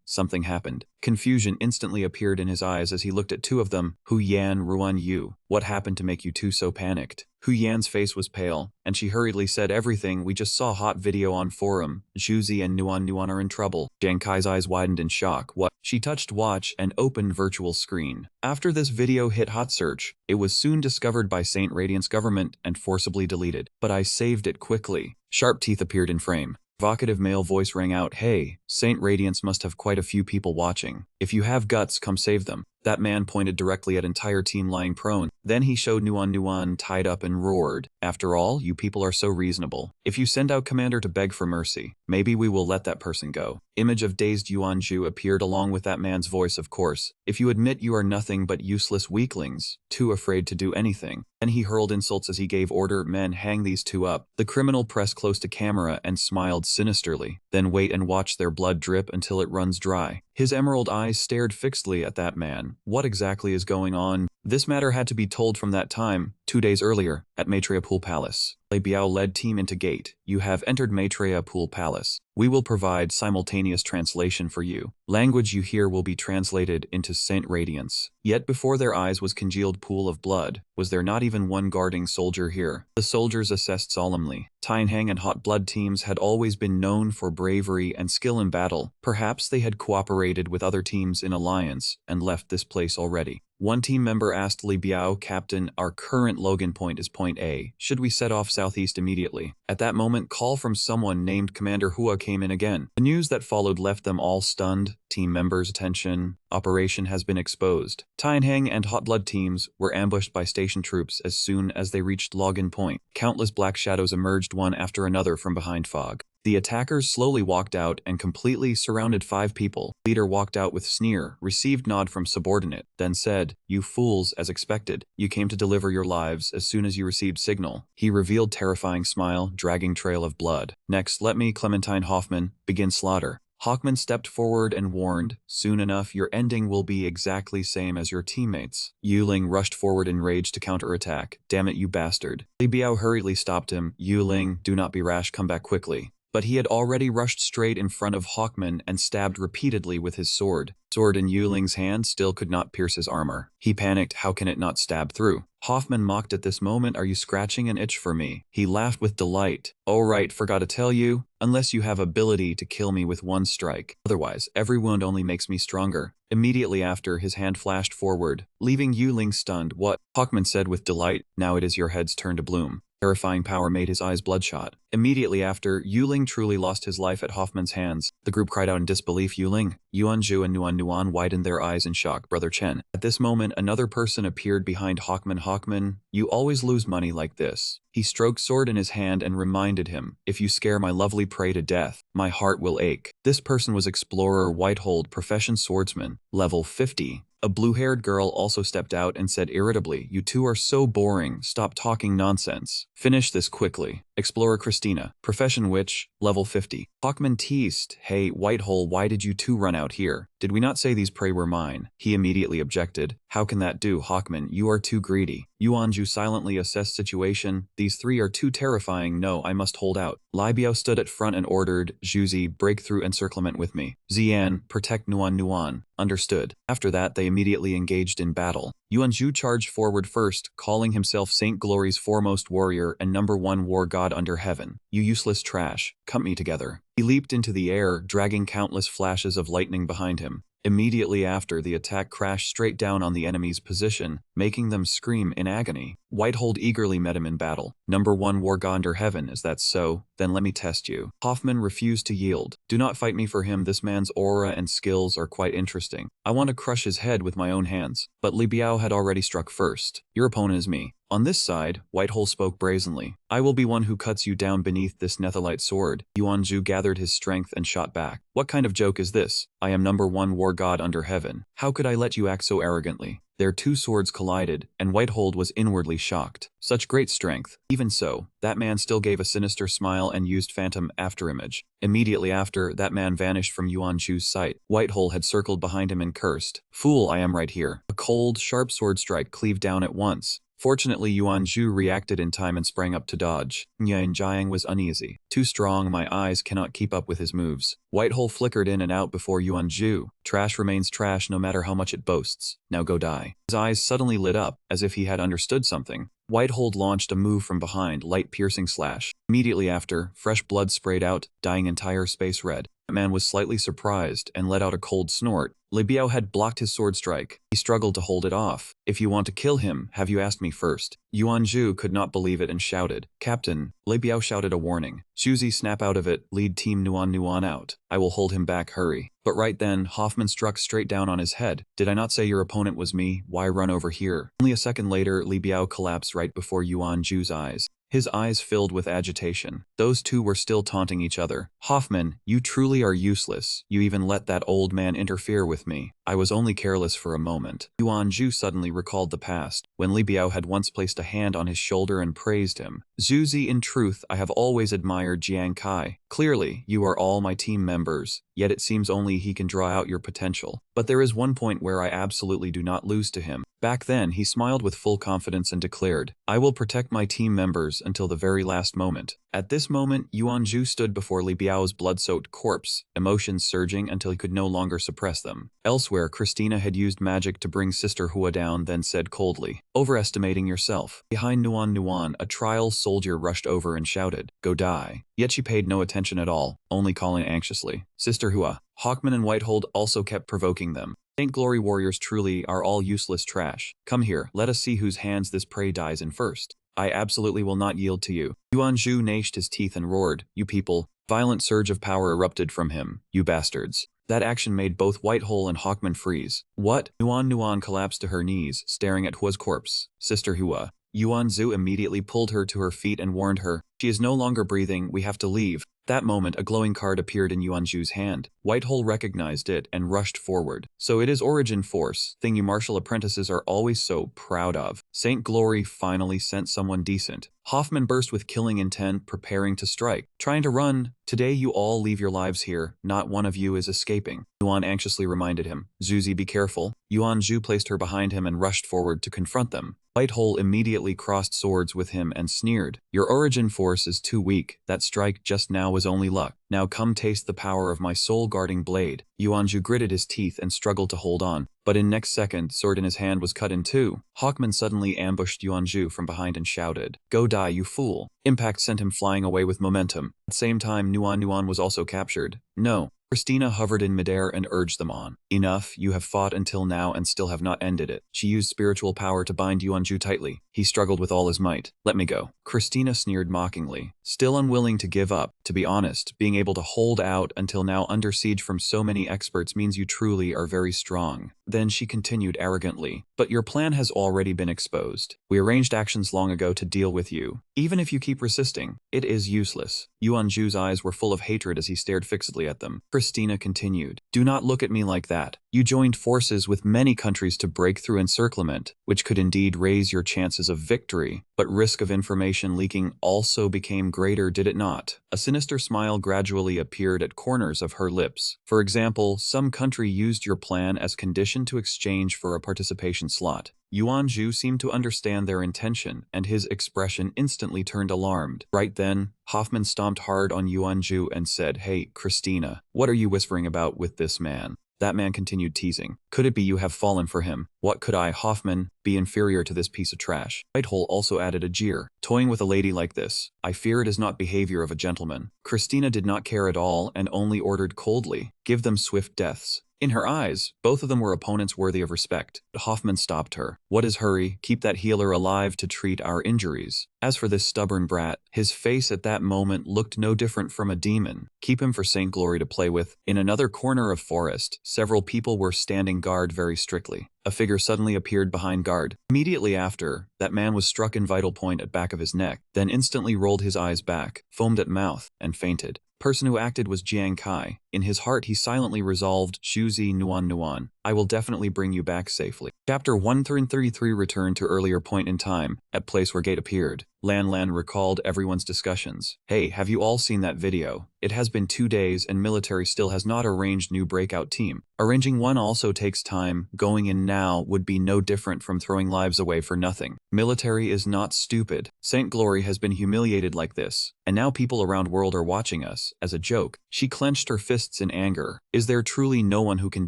something happened. Confusion instantly appeared in his eyes as he looked at 2 of them. Hu Yan, Ruan Yu, what happened to make you 2 so panicked? Hu Yan's face was pale, and she hurriedly said, everything, we just saw hot video on forum. Zhuzi and Nuan are in trouble. Jiang Kai's eyes widened in shock. What? She touched watch and opened virtual screen. After this video hit hot search, it was soon discovered by Saint Radiant's government and forcibly deleted. But I saved it quickly. Sharp teeth appeared in frame. Provocative male voice rang out, hey, Saint Radiance must have quite a few people watching. If you have guts, come save them. That man pointed directly at entire team lying prone. Then he showed Nuan tied up and roared. After all, you people are so reasonable. If you send out commander to beg for mercy, maybe we will let that person go. Image of dazed Yuanju appeared along with that man's voice, of course. If you admit you are nothing but useless weaklings, too afraid to do anything. Then he hurled insults as he gave order, men, hang these 2 up. The criminal pressed close to camera and smiled sinisterly. Then wait and watch their blood drip until it runs dry. His emerald eyes stared fixedly at that man. What exactly is going on? This matter had to be told from that time, 2 days earlier, at Maitreya Pool Palace. Lei Biao led team into gate. You have entered Maitreya Pool Palace. We will provide simultaneous translation for you. Language you hear will be translated into Saint Radiance. Yet before their eyes was congealed pool of blood. Was there not even one guarding soldier here? The soldiers assessed solemnly. Tainhang and Hot Blood teams had always been known for bravery and skill in battle. Perhaps they had cooperated with other teams in alliance and left this place already. One team member asked Li Biao, Captain, our current Logan point is point A. Should we set off southeast immediately? At that moment, call from someone named Commander Hua came in again. The news that followed left them all stunned. Team members' attention. Operation has been exposed. Tainhang and Hot Blood teams were ambushed by station troops as soon as they reached Logan Point. Countless black shadows emerged one after another from behind fog. The attackers slowly walked out and completely surrounded 5 people. Leader walked out with sneer, received nod from subordinate, then said, "You fools, as expected. You came to deliver your lives as soon as you received signal." He revealed terrifying smile, dragging trail of blood. Next, let me, Clementine Hoffman, begin slaughter. Hawkman stepped forward and warned, "Soon enough your ending will be exactly same as your teammates." Yuling rushed forward in rage to counterattack. "Damn it, you bastard." Li Biao hurriedly stopped him. "Yuling, do not be rash, come back quickly." But he had already rushed straight in front of Hawkman and stabbed repeatedly with his sword. Sword in Yuling's hand still could not pierce his armor. He panicked, how can it not stab through? Hoffman mocked at this moment, "Are you scratching an itch for me?" He laughed with delight. "Oh right, forgot to tell you, unless you have ability to kill me with one strike. Otherwise, every wound only makes me stronger." Immediately after, his hand flashed forward, leaving Yuling stunned. "What?" Hawkman said with delight. "Now it is your head's turn to bloom." Terrifying power made his eyes bloodshot. Immediately after, Yuling truly lost his life at Hoffman's hands. The group cried out in disbelief. Yuling, Yuanju and Nuan widened their eyes in shock. Brother Chen. At this moment, another person appeared behind Hawkman. "Hawkman, you always lose money like this." He stroked sword in his hand and reminded him, "If you scare my lovely prey to death, my heart will ache." This person was Explorer Whitehold, profession swordsman, level 50. A blue-haired girl also stepped out and said irritably, "You two are so boring, stop talking nonsense. Finish this quickly." Explorer Christina, profession witch, level 50. Hawkman teased, "Hey, Whitehole, why did you two run out here? Did we not say these prey were mine?" He immediately objected. "How can that do, Hawkman? You are too greedy." Yuanju silently assessed situation. "These 3 are too terrifying. No, I must hold out." Li Biao stood at front and ordered, "Zhuzi, break through encirclement with me. Zian, protect Nuan. Understood." After that, they immediately engaged in battle. Yuanju charged forward first, calling himself Saint Glory's foremost warrior and #1 war god under heaven. "You useless trash, cut me together." He leaped into the air, dragging countless flashes of lightning behind him. Immediately after, the attack crashed straight down on the enemy's position, making them scream in agony. Whitehold eagerly met him in battle. #1 war god under heaven, is that so? Then let me test you. Hoffman refused to yield. "Do not fight me for him, this man's aura and skills are quite interesting. I want to crush his head with my own hands." But Li Biao had already struck first. "Your opponent is me." On this side, Whitehole spoke brazenly. "I will be one who cuts you down beneath this netherite sword." Yuanju gathered his strength and shot back. "What kind of joke is this? I am #1 war god under heaven. How could I let you act so arrogantly?" Their 2 swords collided, and Whitehold was inwardly shocked. Such great strength. Even so, that man still gave a sinister smile and used phantom afterimage. Immediately after, that man vanished from Yuanju's sight. Whitehole had circled behind him and cursed, "Fool, I am right here." A cold, sharp sword strike cleaved down at once. Fortunately, Yuanju reacted in time and sprang up to dodge. Nyan Jiang was uneasy. "Too strong, my eyes cannot keep up with his moves." Whitehole flickered in and out before Yuanju. Trash remains trash no matter how much it boasts. Now go die. His eyes suddenly lit up, as if he had understood something. Whitehold launched a move from behind, light-piercing slash. Immediately after, fresh blood sprayed out, dyeing entire space red. The man was slightly surprised and let out a cold snort. Li Biao had blocked his sword strike. He struggled to hold it off. "If you want to kill him, have you asked me first?" Yuanju could not believe it and shouted, "Captain!" Li Biao shouted a warning. "Zhuzi, snap out of it, lead team Nuan out. I will hold him back, hurry." But right then, Hoffman struck straight down on his head. "Did I not say your opponent was me? Why run over here?" Only a second later, Li Biao collapsed right before Yuanju's eyes. His eyes filled with agitation. Those two were still taunting each other. "Hoffman, you truly are useless. You even let that old man interfere with me. I was only careless for a moment." Yuanju suddenly recalled the past, when Li Biao had once placed a hand on his shoulder and praised him. "Zhuzi, in truth, I have always admired Jiang Kai. Clearly, you are all my team members, yet it seems only he can draw out your potential. But there is one point where I absolutely do not lose to him. Back then, he smiled with full confidence and declared, I will protect my team members until the very last moment. At this moment, Yuanju stood before Li Biao's blood-soaked corpse, emotions surging until he could no longer suppress them. Elsewhere, Christina had used magic to bring Sister Hua down, then said coldly, overestimating yourself. Behind Nuan, a trial soldier rushed over and shouted, go die. Yet she paid no attention at all, only calling anxiously, Sister Hua. Hawkman and Whitehold also kept provoking them. Saint Glory warriors truly are all useless trash. Come here, let us see whose hands this prey dies in first. I absolutely will not yield to you. Yuanju gnashed his teeth and roared, you people. Violent surge of power erupted from him, you bastards. That action made both Whitehole and Hawkman freeze. What? Nuan collapsed to her knees, staring at Hua's corpse. Sister Hua. Yuanzu immediately pulled her to her feet and warned her, she is no longer breathing, we have to leave. That moment, a glowing card appeared in Yuanju's hand. Whitehole recognized it and rushed forward. So it is Origin Force, thing you martial apprentices are always so proud of. Saint Glory finally sent someone decent. Hoffman burst with killing intent, preparing to strike. Trying to run. Today you all leave your lives here. Not one of you is escaping. Yuan anxiously reminded him. Zuzi, be careful. Yuanju placed her behind him and rushed forward to confront them. Whitehole immediately crossed swords with him and sneered. Your Origin Force is too weak. That strike just now was only luck. Now come taste the power of my soul-guarding blade. Yuanju gritted his teeth and struggled to hold on. But in next second, sword in his hand was cut in two. Hawkman suddenly ambushed Yuanju from behind and shouted, go die, you fool. Impact sent him flying away with momentum. At the same time, Nuan was also captured. No. Christina hovered in midair and urged them on. Enough, you have fought until now and still have not ended it. She used spiritual power to bind Yuanju tightly. He struggled with all his might. Let me go. Christina sneered mockingly. Still unwilling to give up. To be honest, being able to hold out until now under siege from so many experts means you truly are very strong. Then she continued arrogantly, but your plan has already been exposed. We arranged actions long ago to deal with you. Even if you keep resisting, it is useless. Yuanju's eyes were full of hatred as he stared fixedly at them. Christina continued, do not look at me like that. You joined forces with many countries to break through encirclement, which could indeed raise your chances of victory, but risk of information leaking also became greater, did it not? A sinister smile gradually appeared at corners of her lips. For example, some country used your plan as condition to exchange for a participation slot. Yuanju seemed to understand their intention, and his expression instantly turned alarmed. Right then, Hoffman stomped hard on Yuanju and said, hey, Christina, what are you whispering about with this man? That man continued teasing. Could it be you have fallen for him? What could I, Hoffman, be inferior to this piece of trash? Whitehole also added a jeer. Toying with a lady like this, I fear it is not behavior of a gentleman. Christina did not care at all and only ordered coldly, give them swift deaths. In her eyes, both of them were opponents worthy of respect. But Hoffman stopped her. What is hurry? Keep that healer alive to treat our injuries. As for this stubborn brat, his face at that moment looked no different from a demon. Keep him for Saint Glory to play with. In another corner of forest, several people were standing guard very strictly. A figure suddenly appeared behind guard. Immediately after, that man was struck in vital point at back of his neck, then instantly rolled his eyes back, foamed at mouth, and fainted. Person who acted was Jiang Kai. In his heart, he silently resolved, Shuzi Nuan, I will definitely bring you back safely. Chapter 133 returned to earlier point in time, at place where gate appeared. Lan recalled everyone's discussions. Hey, have you all seen that video? It has been 2 days and military still has not arranged new breakout team. Arranging one also takes time. Going in now would be no different from throwing lives away for nothing. Military is not stupid. Saint Glory has been humiliated like this, and now people around world are watching us, as a joke. She clenched her fists in anger. Is there truly no one who can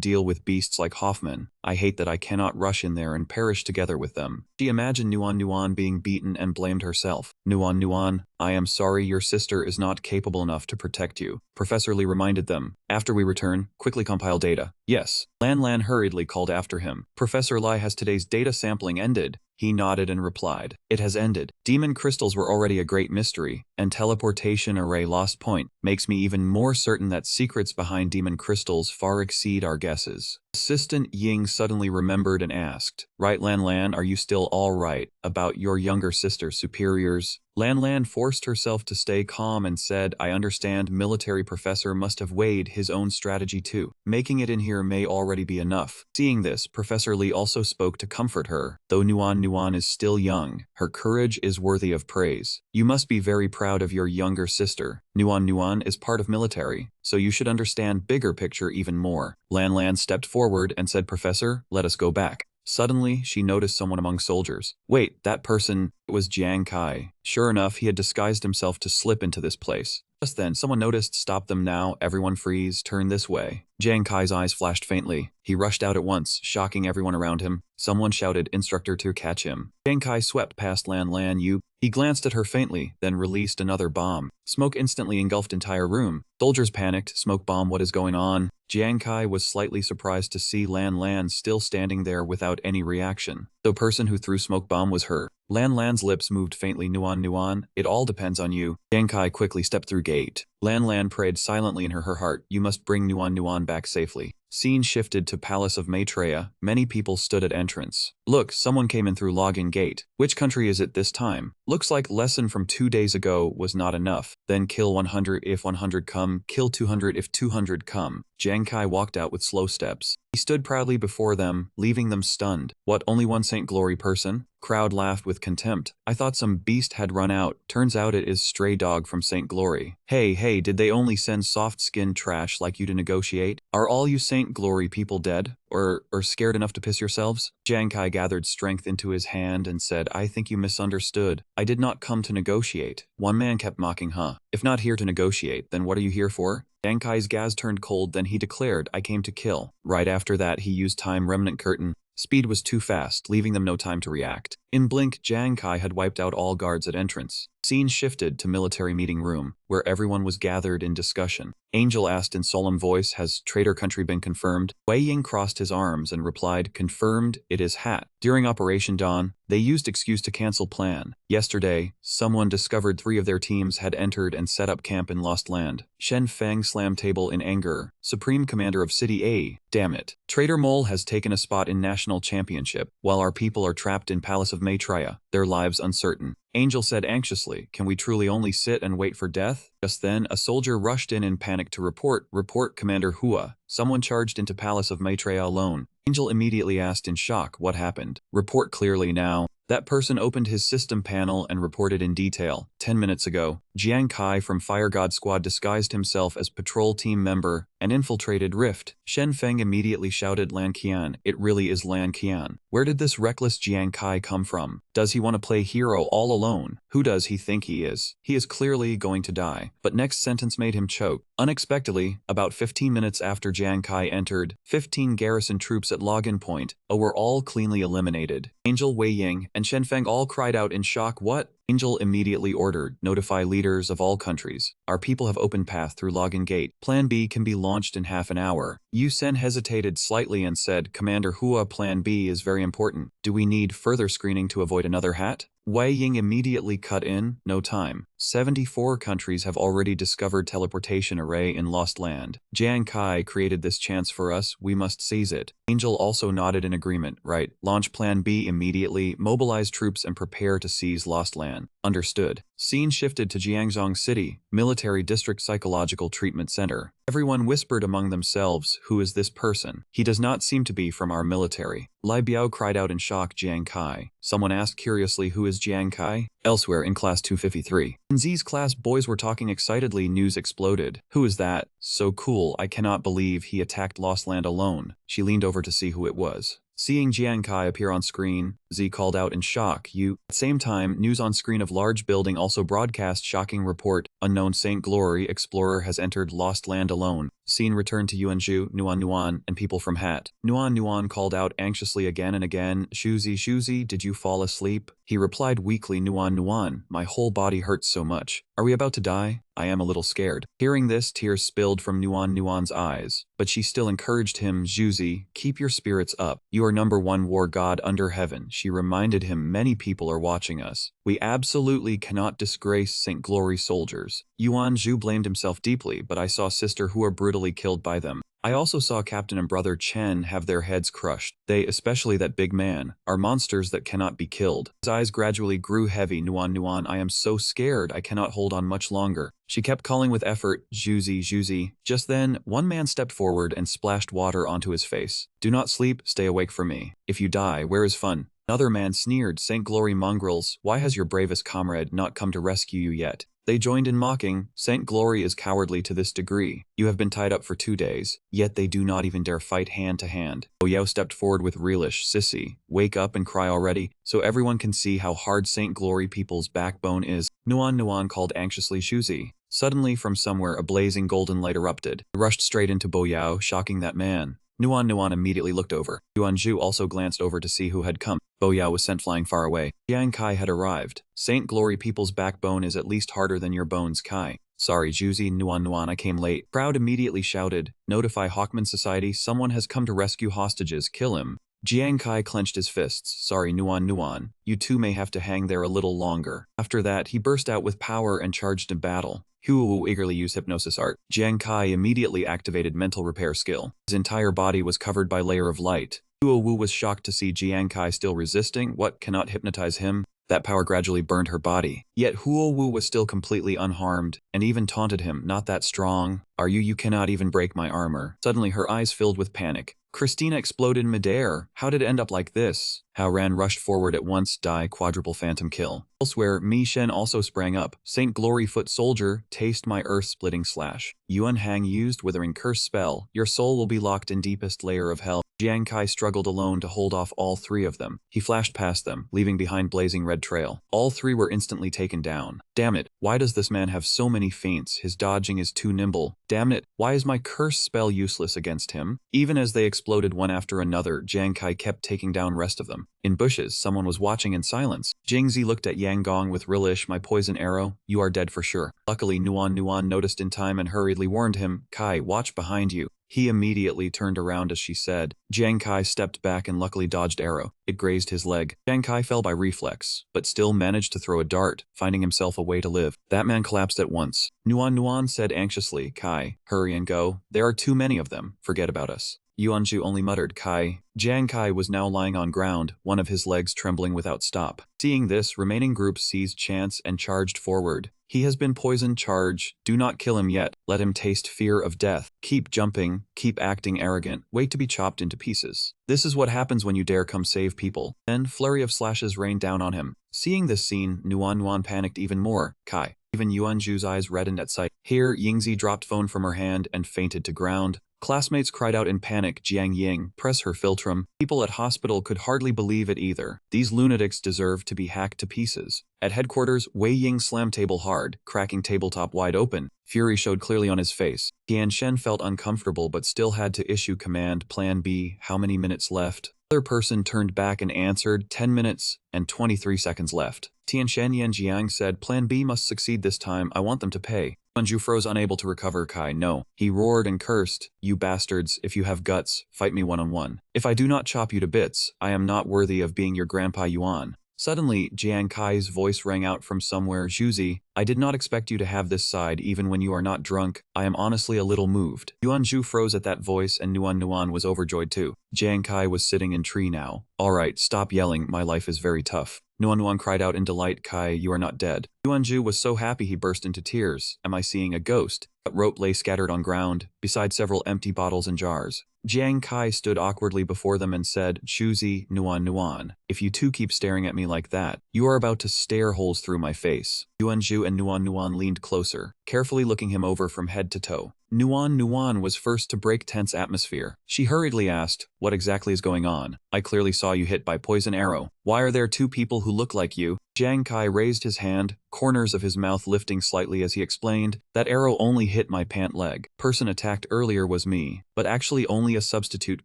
deal with beasts like Hoffman? I hate that I cannot rush in there and perish together with them. She imagined Nuan being beaten and blamed herself. Nuan, I am sorry your sister is not capable enough to protect you. Professor Lee reminded them. After we return, quickly compile data. Yes. Lan hurriedly called after him. Professor Lai, has today's data sampling ended? He nodded and replied, it has ended. Demon crystals were already a great mystery, and teleportation array lost point makes me even more certain that secrets behind demon crystals far exceed our guesses. Assistant Ying suddenly remembered and asked, right Lan, are you still all right about your younger sister's superiors? Lan forced herself to stay calm and said, I understand military professor must have weighed his own strategy too. Making it in here may already be enough. Seeing this, Professor Lee also spoke to comfort her. Though Nuan is still young, her courage is worthy of praise. You must be very proud of your younger sister. Nuan is part of military, so you should understand bigger picture even more. Lan stepped forward and said, Professor, let us go back. Suddenly, she noticed someone among soldiers. Wait, that person was Jiang Kai. Sure enough, he had disguised himself to slip into this place. Just then, someone noticed. Stop them now, everyone freeze, turn this way. Jiang Kai's eyes flashed faintly. He rushed out at once, shocking everyone around him. Someone shouted, Instructor, to catch him. Jiang Kai swept past Lan Yu. He glanced at her faintly, then released another bomb. Smoke instantly engulfed entire room. Soldiers panicked. Smoke bomb, what is going on? Jiang Kai was slightly surprised to see Lan still standing there without any reaction. The person who threw smoke bomb was her. Lan's lips moved faintly. Nuan, it all depends on you. Jiang Kai quickly stepped through gate. Lan prayed silently in her heart, you must bring Nuan back safely. Scene shifted to Palace of Maitreya. Many people stood at entrance. Look, someone came in through login gate. Which country is it this time? Looks like lesson from 2 days ago was not enough. Then kill 100 if 100 come, kill 200 if 200 come. Jiang Kai walked out with slow steps. He stood proudly before them, leaving them stunned. What, only one Saint Glory person? Crowd laughed with contempt. I thought some beast had run out. Turns out it is stray dog from Saint Glory. Hey, did they only send soft-skinned trash like you to negotiate? Are all you Saint Glory people dead? Or scared enough to piss yourselves? Jiang Kai gathered strength into his hand and said, I think you misunderstood. I did not come to negotiate. One man kept mocking, huh? If not here to negotiate, then what are you here for? Jiang Kai's gaze turned cold, then he declared, I came to kill. Right after that, he used time remnant curtain. Speed was too fast, leaving them no time to react. In blink, Jiang Kai had wiped out all guards at entrance. Scene shifted to military meeting room, where everyone was gathered in discussion. Angel asked in solemn voice, has traitor country been confirmed? Wei Ying crossed his arms and replied, confirmed, it is Hat. During Operation Dawn, they used excuse to cancel plan. Yesterday, someone discovered 3 of their teams had entered and set up camp in Lost Land. Shen Feng slammed table in anger. Supreme Commander of City A, damn it. Traitor Mole has taken a spot in National Championship, while our people are trapped in Palace of Maitreya, their lives uncertain. Angel said anxiously, can we truly only sit and wait for death? Just then, a soldier rushed in panic to report, Commander Hua. Someone charged into Palace of Maitreya alone. Angel immediately asked in shock, what happened? Report clearly now. That person opened his system panel and reported in detail. 10 minutes ago, Jiang Kai from Fire God Squad disguised himself as patrol team member and infiltrated Rift. Shen Feng immediately shouted, Lan Qian, it really is Lan Qian. Where did this reckless Jiang Kai come from? Does he want to play hero all alone? Who does he think he is? He is clearly going to die. But next sentence made him choke. Unexpectedly, about 15 minutes after Jiang Kai entered, 15 garrison troops at login point were all cleanly eliminated. Angel, Wei Ying, and Shen Feng all cried out in shock, what? Angel immediately ordered, notify leaders of all countries. Our people have opened path through login gate. Plan B can be launched in half an hour. Yu Sen hesitated slightly and said, Commander Hua, Plan B is very important. Do we need further screening to avoid another Hat? Wei Ying immediately cut in, no time. 74 countries have already discovered teleportation array in Lost Land. Jiang Kai created this chance for us, we must seize it. Angel also nodded in agreement, right. Launch Plan B immediately, mobilize troops and prepare to seize Lost Land. Understood. Scene shifted to Jiangzhong City, Military District Psychological Treatment Center. Everyone whispered among themselves, who is this person? He does not seem to be from our military. Lai Biao cried out in shock, Jiang Kai. Someone asked curiously, who is Jiang Kai? Elsewhere in class 253. In Z's class, boys were talking excitedly. News exploded. Who is that? So cool, I cannot believe he attacked Lost Land alone. She leaned over to see who it was. Seeing Jiang Kai appear on screen, Z called out in shock, you. At the same time, news on screen of large building also broadcast shocking report, unknown Saint Glory explorer has entered Lost Land alone. Scene returned to Yuanzhu, Nuan, and people from Hat. Nuan called out anxiously again and again, Shuzi, did you fall asleep? He replied weakly, Nuan, my whole body hurts so much. Are we about to die? I am a little scared. Hearing this, tears spilled from Nuan's eyes, but she still encouraged him, Zhuzi, keep your spirits up. You are #1 war god under heaven. She reminded him many people are watching us. We absolutely cannot disgrace Saint Glory soldiers. Yuanzhu blamed himself deeply, but I saw sister who were brutally killed by them. I also saw Captain and Brother Chen have their heads crushed. They, especially that big man, are monsters that cannot be killed. His eyes gradually grew heavy. Nuan, I am so scared I cannot hold on much longer. She kept calling with effort, Zhuzi. Just then, one man stepped forward and splashed water onto his face. Do not sleep, stay awake for me. If you die, where is fun? Another man sneered, Saint Glory mongrels, why has your bravest comrade not come to rescue you yet? They joined in mocking, Saint Glory is cowardly to this degree. You have been tied up for 2 days, yet they do not even dare fight hand to hand. Boyao stepped forward with relish, sissy, wake up and cry already, so everyone can see how hard Saint Glory people's backbone is. Nuan called anxiously Shuzi. Suddenly from somewhere a blazing golden light erupted. It rushed straight into Boyao, shocking that man. Nuan immediately looked over. Yuanzhu also glanced over to see who had come. Boyao was sent flying far away. Jiang Kai had arrived. Saint Glory people's backbone is at least harder than your bones, Kai. Sorry, Juzi, Nuan, I came late. Crowd immediately shouted, notify Hawkman Society, someone has come to rescue hostages, kill him. Jiang Kai clenched his fists. Sorry, Nuan, you two may have to hang there a little longer. After that, he burst out with power and charged in battle. Huowu eagerly used hypnosis art. Jiang Kai immediately activated mental repair skill. His entire body was covered by layer of light. Huowu was shocked to see Jiang Kai still resisting. What cannot hypnotize him? That power gradually burned her body. Yet Huowu was still completely unharmed, and even taunted him, not that strong. Are you cannot even break my armor. Suddenly her eyes filled with panic. Christina exploded midair. How did it end up like this? Hao Ran rushed forward at once, die, quadruple phantom kill. Elsewhere, Mi Shen also sprang up. Saint Glory Foot Soldier, taste my earth-splitting slash. Yuan Hang used withering curse spell. Your soul will be locked in deepest layer of hell. Jiang Kai struggled alone to hold off all 3 of them. He flashed past them, leaving behind blazing red trail. All 3 were instantly taken down. Damn it, why does this man have so many feints? His dodging is too nimble. Damn it, why is my curse spell useless against him? Even as they exploded one after another, Jiang Kai kept taking down rest of them. In bushes, someone was watching in silence. Jingzi looked at Yang Gong with relish, my poison arrow, you are dead for sure. Luckily Nuan noticed in time and hurriedly warned him, Kai, watch behind you. He immediately turned around as she said. Jiang Kai stepped back and luckily dodged arrow. It grazed his leg. Jiang Kai fell by reflex, but still managed to throw a dart, finding himself a way to live. That man collapsed at once. Nuan said anxiously, Kai, hurry and go. There are too many of them. Forget about us. Yuanzhu only muttered, Kai. Jiang Kai was now lying on ground, one of his legs trembling without stop. Seeing this, remaining groups seized chance and charged forward. He has been poisoned, charge. Do not kill him yet. Let him taste fear of death. Keep jumping. Keep acting arrogant. Wait to be chopped into pieces. This is what happens when you dare come save people. Then, flurry of slashes rained down on him. Seeing this scene, Nuan panicked even more. Kai. Even Yuanzhu's eyes reddened at sight. Here, Yingzi dropped phone from her hand and fainted to ground. Classmates cried out in panic, Jiang Ying, press her philtrum. People at hospital could hardly believe it either. These lunatics deserve to be hacked to pieces. At headquarters, Wei Ying slammed table hard, cracking tabletop wide open. Fury showed clearly on his face. Tian Shen felt uncomfortable but still had to issue command Plan B, how many minutes left? The other person turned back and answered, 10 minutes and 23 seconds left. Tian Shen Yan Jiang said, Plan B must succeed this time, I want them to pay. Yuanzhu froze, unable to recover. Kai, no. He roared and cursed, you bastards, if you have guts, fight me one-on-one. If I do not chop you to bits, I am not worthy of being your grandpa Yuan. Suddenly, Jiang Kai's voice rang out from somewhere, Zhuzi, I did not expect you to have this side even when you are not drunk. I am honestly a little moved. Yuanzhu froze at that voice and Nuan was overjoyed too. Jiang Kai was sitting in tree now. Alright, stop yelling, my life is very tough. Nuan cried out in delight, Kai, you are not dead. Yuanzhu was so happy he burst into tears. Am I seeing a ghost? A rope lay scattered on ground, beside several empty bottles and jars. Jiang Kai stood awkwardly before them and said, Shuzi, Nuan, if you two keep staring at me like that, you are about to stare holes through my face. Yuanzhu and Nuan leaned closer, carefully looking him over from head to toe. Nuan was first to break tense atmosphere. She hurriedly asked, what exactly is going on? I clearly saw you hit by poison arrow. Why are there 2 people who look like you? Jiang Kai raised his hand, corners of his mouth lifting slightly as he explained, that arrow only hit my pant leg. Person attacked earlier was me, but actually only a substitute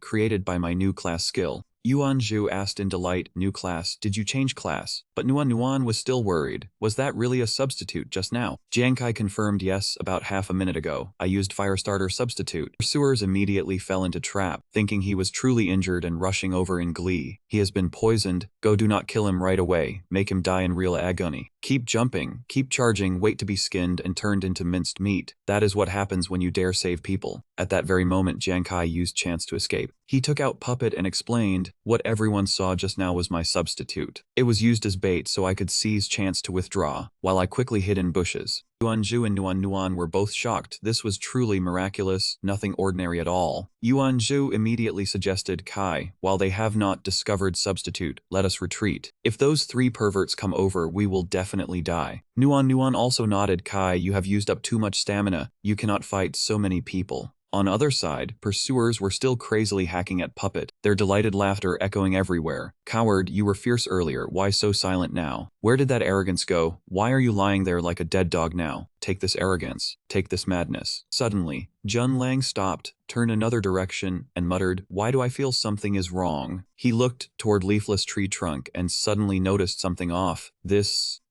created by my new class skill. Yuanzhu asked in delight, new class, did you change class? But Nuan was still worried. Was that really a substitute just now? Jiang Kai confirmed yes, about half a minute ago. I used Firestarter substitute. Pursuers immediately fell into trap, thinking he was truly injured and rushing over in glee. He has been poisoned. Go, do not kill him right away. Make him die in real agony. Keep jumping, keep charging, wait to be skinned and turned into minced meat. That is what happens when you dare save people. At that very moment, Jiang Kai used chance to escape. He took out Puppet and explained, replied. What everyone saw just now was my substitute. It was used as bait so I could seize chance to withdraw, while I quickly hid in bushes. Yuanzhu and Nuan were both shocked. This was truly miraculous, nothing ordinary at all. Yuanzhu immediately suggested, Kai, while they have not discovered substitute, let us retreat. If those 3 perverts come over, we will definitely die. Nuan also nodded, Kai, you have used up too much stamina. You cannot fight so many people. On other side, pursuers were still crazily hacking at Puppet, their delighted laughter echoing everywhere. Coward, you were fierce earlier, why so silent now? Where did that arrogance go? Why are you lying there like a dead dog now? Take this arrogance, take this madness. Suddenly, Jun Lang stopped, turned another direction, and muttered, why do I feel something is wrong? He looked toward leafless tree trunk and suddenly noticed something off.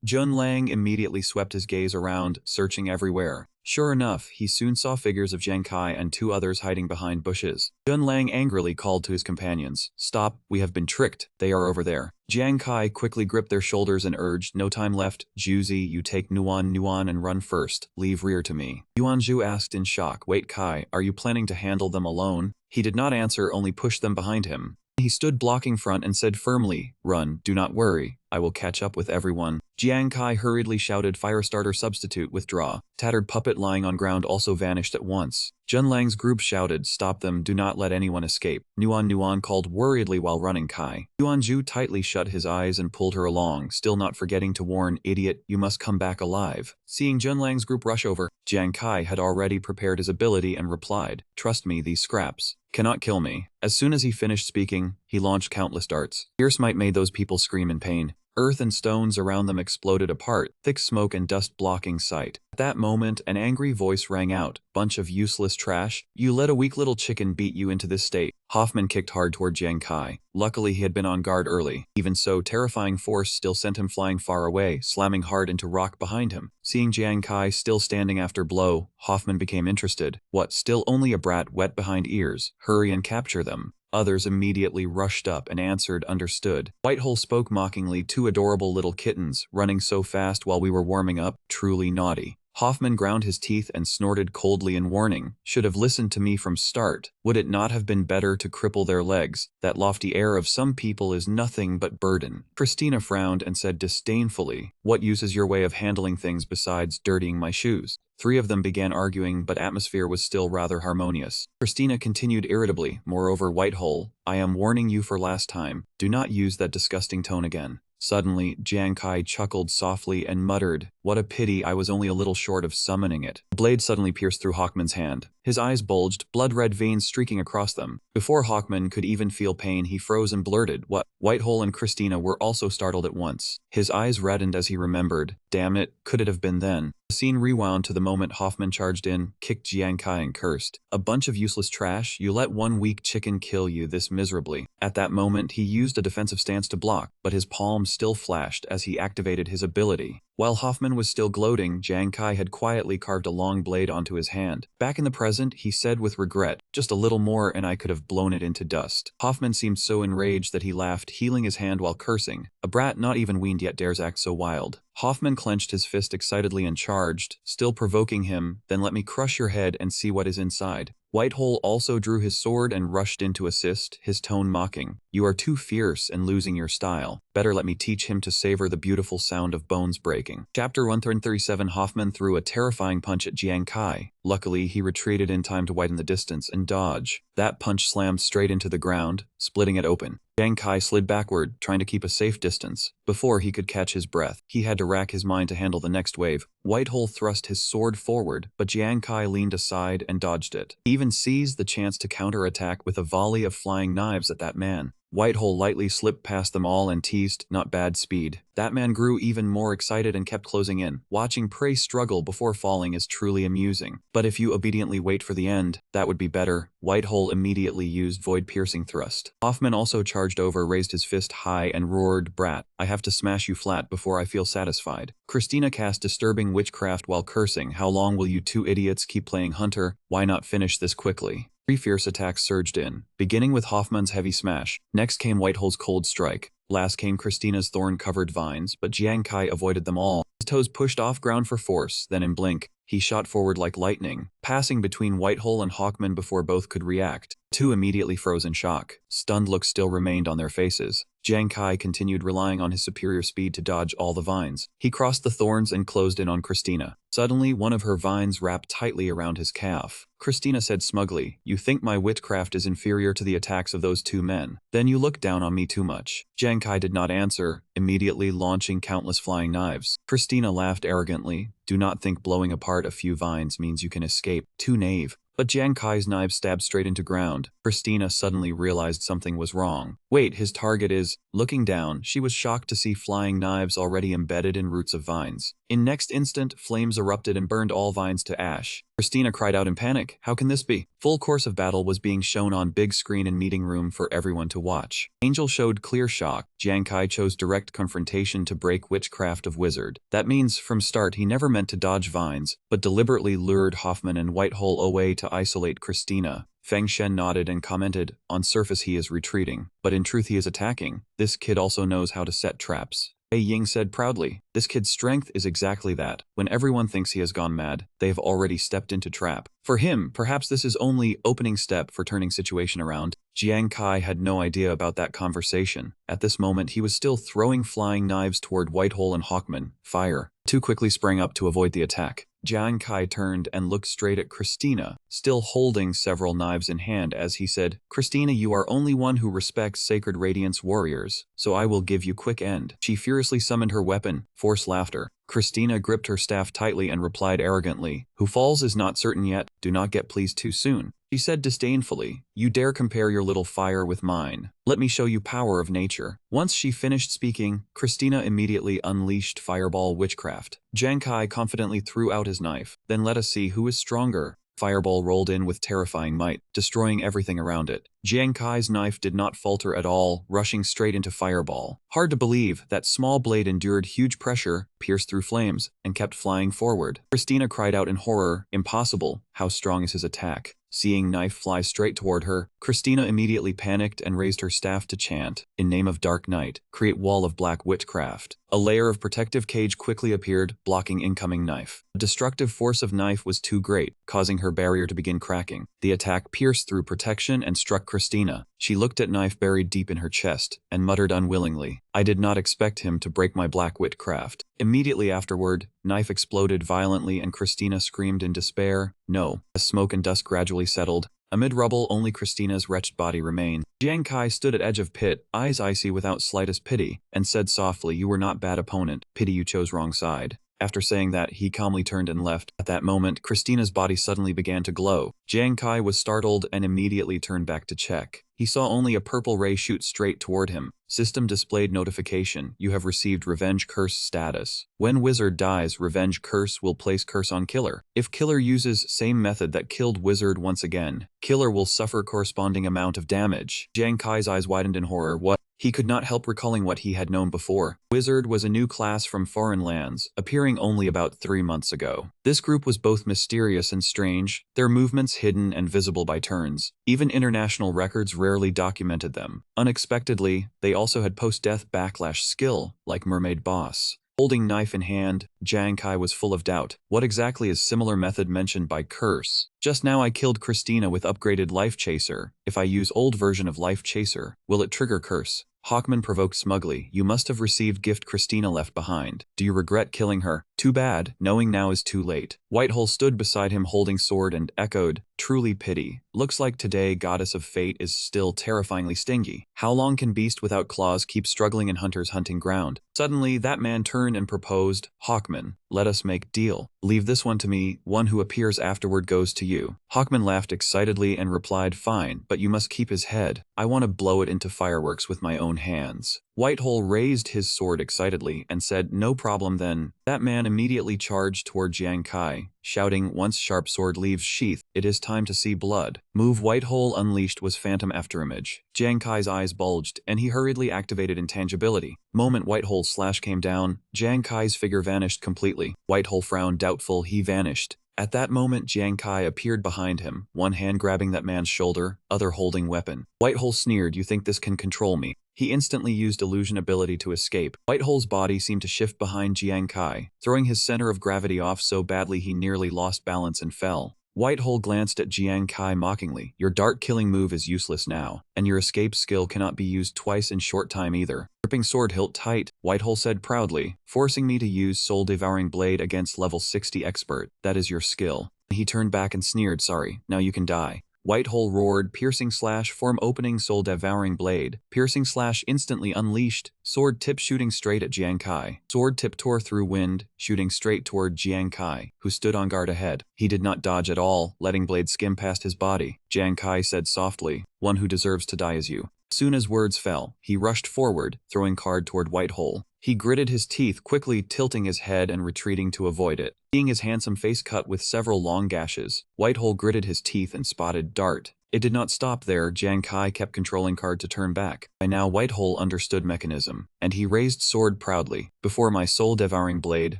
Jun Lang immediately swept his gaze around, searching everywhere. Sure enough, he soon saw figures of Jiang Kai and 2 others hiding behind bushes. Jun Lang angrily called to his companions, stop, we have been tricked, they are over there. Jiang Kai quickly gripped their shoulders and urged, no time left, Juzi, you take Nuan and run first, leave rear to me. Yuanzhu asked in shock, wait Kai, are you planning to handle them alone? He did not answer, only pushed them behind him. He stood blocking front and said firmly, run, do not worry, I will catch up with everyone. Jiang Kai hurriedly shouted, Firestarter substitute, withdraw. Tattered Puppet lying on ground also vanished at once. Jun Lang's group shouted, stop them, do not let anyone escape. Nuan called worriedly while running Kai. Yuanzhu tightly shut his eyes and pulled her along, still not forgetting to warn, idiot, you must come back alive. Seeing Jun Lang's group rush over, Jiang Kai had already prepared his ability and replied, trust me, these scraps cannot kill me. As soon as he finished speaking, he launched countless darts. Fierce might made those people scream in pain. Earth and stones around them exploded apart, thick smoke and dust blocking sight. At that moment, an angry voice rang out, bunch of useless trash, you let a weak little chicken beat you into this state. Hoffman kicked hard toward Jiang Kai. Luckily he had been on guard early. Even so, terrifying force still sent him flying far away, slamming hard into rock behind him. Seeing Jiang Kai still standing after blow, Hoffman became interested. What, still only a brat wet behind ears? Hurry and capture them. Others immediately rushed up and answered, understood. Whitehole spoke mockingly, 2 adorable little kittens, running so fast while we were warming up, truly naughty. Hoffman ground his teeth and snorted coldly in warning, should have listened to me from start. Would it not have been better to cripple their legs? That lofty air of some people is nothing but burden. Christina frowned and said disdainfully, what use is your way of handling things besides dirtying my shoes? 3 of them began arguing, but atmosphere was still rather harmonious. Christina continued irritably, moreover Whitehole, I am warning you for last time, do not use that disgusting tone again. Suddenly, Jiang Kai chuckled softly and muttered, what a pity I was only a little short of summoning it. The blade suddenly pierced through Hawkman's hand. His eyes bulged, blood-red veins streaking across them. Before Hawkman could even feel pain, he froze and blurted, what? Whitehole and Christina were also startled at once. His eyes reddened as he remembered, damn it, could it have been then? The scene rewound to the moment Hoffman charged in, kicked Jiang Kai and cursed, a bunch of useless trash, you let one weak chicken kill you this miserably. At that moment, he used a defensive stance to block, but his palms still flashed as he activated his ability. While Hoffman was still gloating, Jiang Kai had quietly carved a long blade onto his hand. Back in the present, he said with regret, just a little more and I could have blown it into dust. Hoffman seemed so enraged that he laughed, healing his hand while cursing. A brat not even weaned yet dares act so wild. Hoffman clenched his fist excitedly and charged, still provoking him, then let me crush your head and see what is inside. Whitehole also drew his sword and rushed in to assist, his tone mocking. You are too fierce and losing your style. Better let me teach him to savor the beautiful sound of bones breaking. Chapter 137 Hoffman threw a terrifying punch at Jiang Kai. Luckily, he retreated in time to widen the distance and dodge. That punch slammed straight into the ground, splitting it open. Jiang Kai slid backward, trying to keep a safe distance. Before he could catch his breath, he had to rack his mind to handle the next wave. Whitehole thrust his sword forward, but Jiang Kai leaned aside and dodged it. He even seized the chance to counterattack with a volley of flying knives at that man. Whitehole lightly slipped past them all and teased, not bad speed. That man grew even more excited and kept closing in. Watching prey struggle before falling is truly amusing. But if you obediently wait for the end, that would be better. Whitehole immediately used void-piercing thrust. Hoffman also charged over, raised his fist high and roared, brat, I have to smash you flat before I feel satisfied. Christina cast disturbing witchcraft while cursing, how long will you 2 idiots keep playing hunter? Why not finish this quickly? 3 fierce attacks surged in, beginning with Hoffman's heavy smash. Next came Whitehole's cold strike. Last came Christina's thorn-covered vines, but Jiang Kai avoided them all. His toes pushed off ground for force, then in blink, He shot forward like lightning, passing between Whitehole and Hawkman before both could react. Two immediately froze in shock. Stunned looks still remained on their faces. Jiang Kai continued relying on his superior speed to dodge all the vines. He crossed the thorns and closed in on Christina. Suddenly, one of her vines wrapped tightly around his calf. Christina said smugly, "You think my witchcraft is inferior to the attacks of those two men? Then you look down on me too much." Jiang Kai did not answer, immediately launching countless flying knives. Christina laughed arrogantly. "Do not think blowing apart a few vines means you can escape. Too naive." But Jiang Kai's knife stabbed straight into ground. Christina suddenly realized something was wrong. Wait, his target is... Looking down, she was shocked to see flying knives already embedded in roots of vines. In next instant, flames erupted and burned all vines to ash. Christina cried out in panic, "How can this be?" Full course of battle was being shown on big screen in meeting room for everyone to watch. Angel showed clear shock. Jiang Kai chose direct confrontation to break witchcraft of wizard. That means, from start he never meant to dodge vines, but deliberately lured Hoffman and Whitehole away to isolate Christina. Feng Shen nodded and commented, "On surface he is retreating, but in truth he is attacking. This kid also knows how to set traps." Wei Ying said proudly, "This kid's strength is exactly that. When everyone thinks he has gone mad, they have already stepped into trap. For him, perhaps this is only opening step for turning situation around." Jiang Kai had no idea about that conversation. At this moment he was still throwing flying knives toward Whitehole and Hawkman. Fire. Two quickly sprang up to avoid the attack. Jiang Kai turned and looked straight at Christina, still holding several knives in hand as he said, "Christina, you are only one who respects Sacred Radiance warriors, so I will give you quick end." She furiously summoned her weapon, forced laughter. Christina gripped her staff tightly and replied arrogantly, "Who falls is not certain yet, do not get pleased too soon." She said disdainfully, "You dare compare your little fire with mine? Let me show you power of nature." Once she finished speaking, Christina immediately unleashed fireball witchcraft. Jiang Kai confidently threw out his knife. "Then let us see who is stronger." Fireball rolled in with terrifying might, destroying everything around it. Jiang Kai's knife did not falter at all, rushing straight into Fireball. Hard to believe, that small blade endured huge pressure, pierced through flames, and kept flying forward. Christina cried out in horror, "Impossible, how strong is his attack?" Seeing knife fly straight toward her, Christina immediately panicked and raised her staff to chant, "In name of Dark Night, create wall of black witchcraft." A layer of protective cage quickly appeared, blocking incoming knife. The destructive force of knife was too great, causing her barrier to begin cracking. The attack pierced through protection and struck Christina. She looked at knife buried deep in her chest, and muttered unwillingly, "I did not expect him to break my black witchcraft." Immediately afterward, knife exploded violently and Christina screamed in despair, "No." As smoke and dust gradually settled, amid rubble only Christina's wretched body remained. Jiang Kai stood at edge of pit, eyes icy without slightest pity, and said softly, "You were not bad opponent, pity you chose wrong side." After saying that, he calmly turned and left. At that moment, Christina's body suddenly began to glow. Jiang Kai was startled and immediately turned back to check. He saw only a purple ray shoot straight toward him. System displayed notification, "You have received Revenge Curse status. When wizard dies, Revenge Curse will place curse on killer. If killer uses same method that killed wizard once again, killer will suffer corresponding amount of damage." Jiang Kai's eyes widened in horror. What? He could not help recalling what he had known before. Wizard was a new class from foreign lands, appearing only about 3 months ago. This group was both mysterious and strange, their movements hidden and visible by turns. Even international records rarely documented them. Unexpectedly, they also had post-death backlash skill, like Mermaid Boss. Holding knife in hand, Jiang Kai was full of doubt. What exactly is similar method mentioned by curse? Just now I killed Christina with upgraded Life Chaser. If I use old version of Life Chaser, will it trigger curse? Hawkman provoked smugly, "You must have received gift Christina left behind. Do you regret killing her?" "Too bad, knowing now is too late." Whitehole stood beside him holding sword and echoed, "Truly pity. Looks like today Goddess of Fate is still terrifyingly stingy. How long can beast without claws keep struggling in hunter's hunting ground?" Suddenly, that man turned and proposed, "Hawkman, let us make deal. Leave this one to me, one who appears afterward goes to you." Hawkman laughed excitedly and replied, "Fine, but you must keep his head. I want to blow it into fireworks with my own hands." Whitehole raised his sword excitedly and said, "No problem then." That man immediately charged toward Jiang Kai, shouting, "Once sharp sword leaves sheath, it is time to see blood." Move Whitehole unleashed was Phantom Afterimage. Jiang Kai's eyes bulged, and he hurriedly activated Intangibility. Moment Whitehole's slash came down, Jiang Kai's figure vanished completely. Whitehole frowned doubtful, he vanished. At that moment, Jiang Kai appeared behind him, one hand grabbing that man's shoulder, other holding weapon. Whitehole sneered, "You think this can control me?" He instantly used illusion ability to escape. Whitehole's body seemed to shift behind Jiang Kai, throwing his center of gravity off so badly he nearly lost balance and fell. Whitehole glanced at Jiang Kai mockingly. "Your dart-killing move is useless now, and your escape skill cannot be used twice in short time either." Gripping sword hilt tight, Whitehole said proudly, "Forcing me to use soul-devouring blade against level 60 expert. That is your skill." He turned back and sneered, "Sorry, now you can die." Whitehole roared, piercing slash, form opening, soul-devouring blade, piercing slash instantly unleashed, sword tip shooting straight at Jiang Kai. Sword tip tore through wind, shooting straight toward Jiang Kai, who stood on guard ahead. He did not dodge at all, letting blade skim past his body. Jiang Kai said softly, "One who deserves to die is you." Soon as words fell, he rushed forward, throwing card toward Whitehole. He gritted his teeth, quickly tilting his head and retreating to avoid it. Seeing his handsome face cut with several long gashes, Whitehole gritted his teeth and spotted dart. It did not stop there. Jiang Kai kept controlling card to turn back. By now Whitehole understood mechanism, and he raised sword proudly. "Before my soul-devouring blade,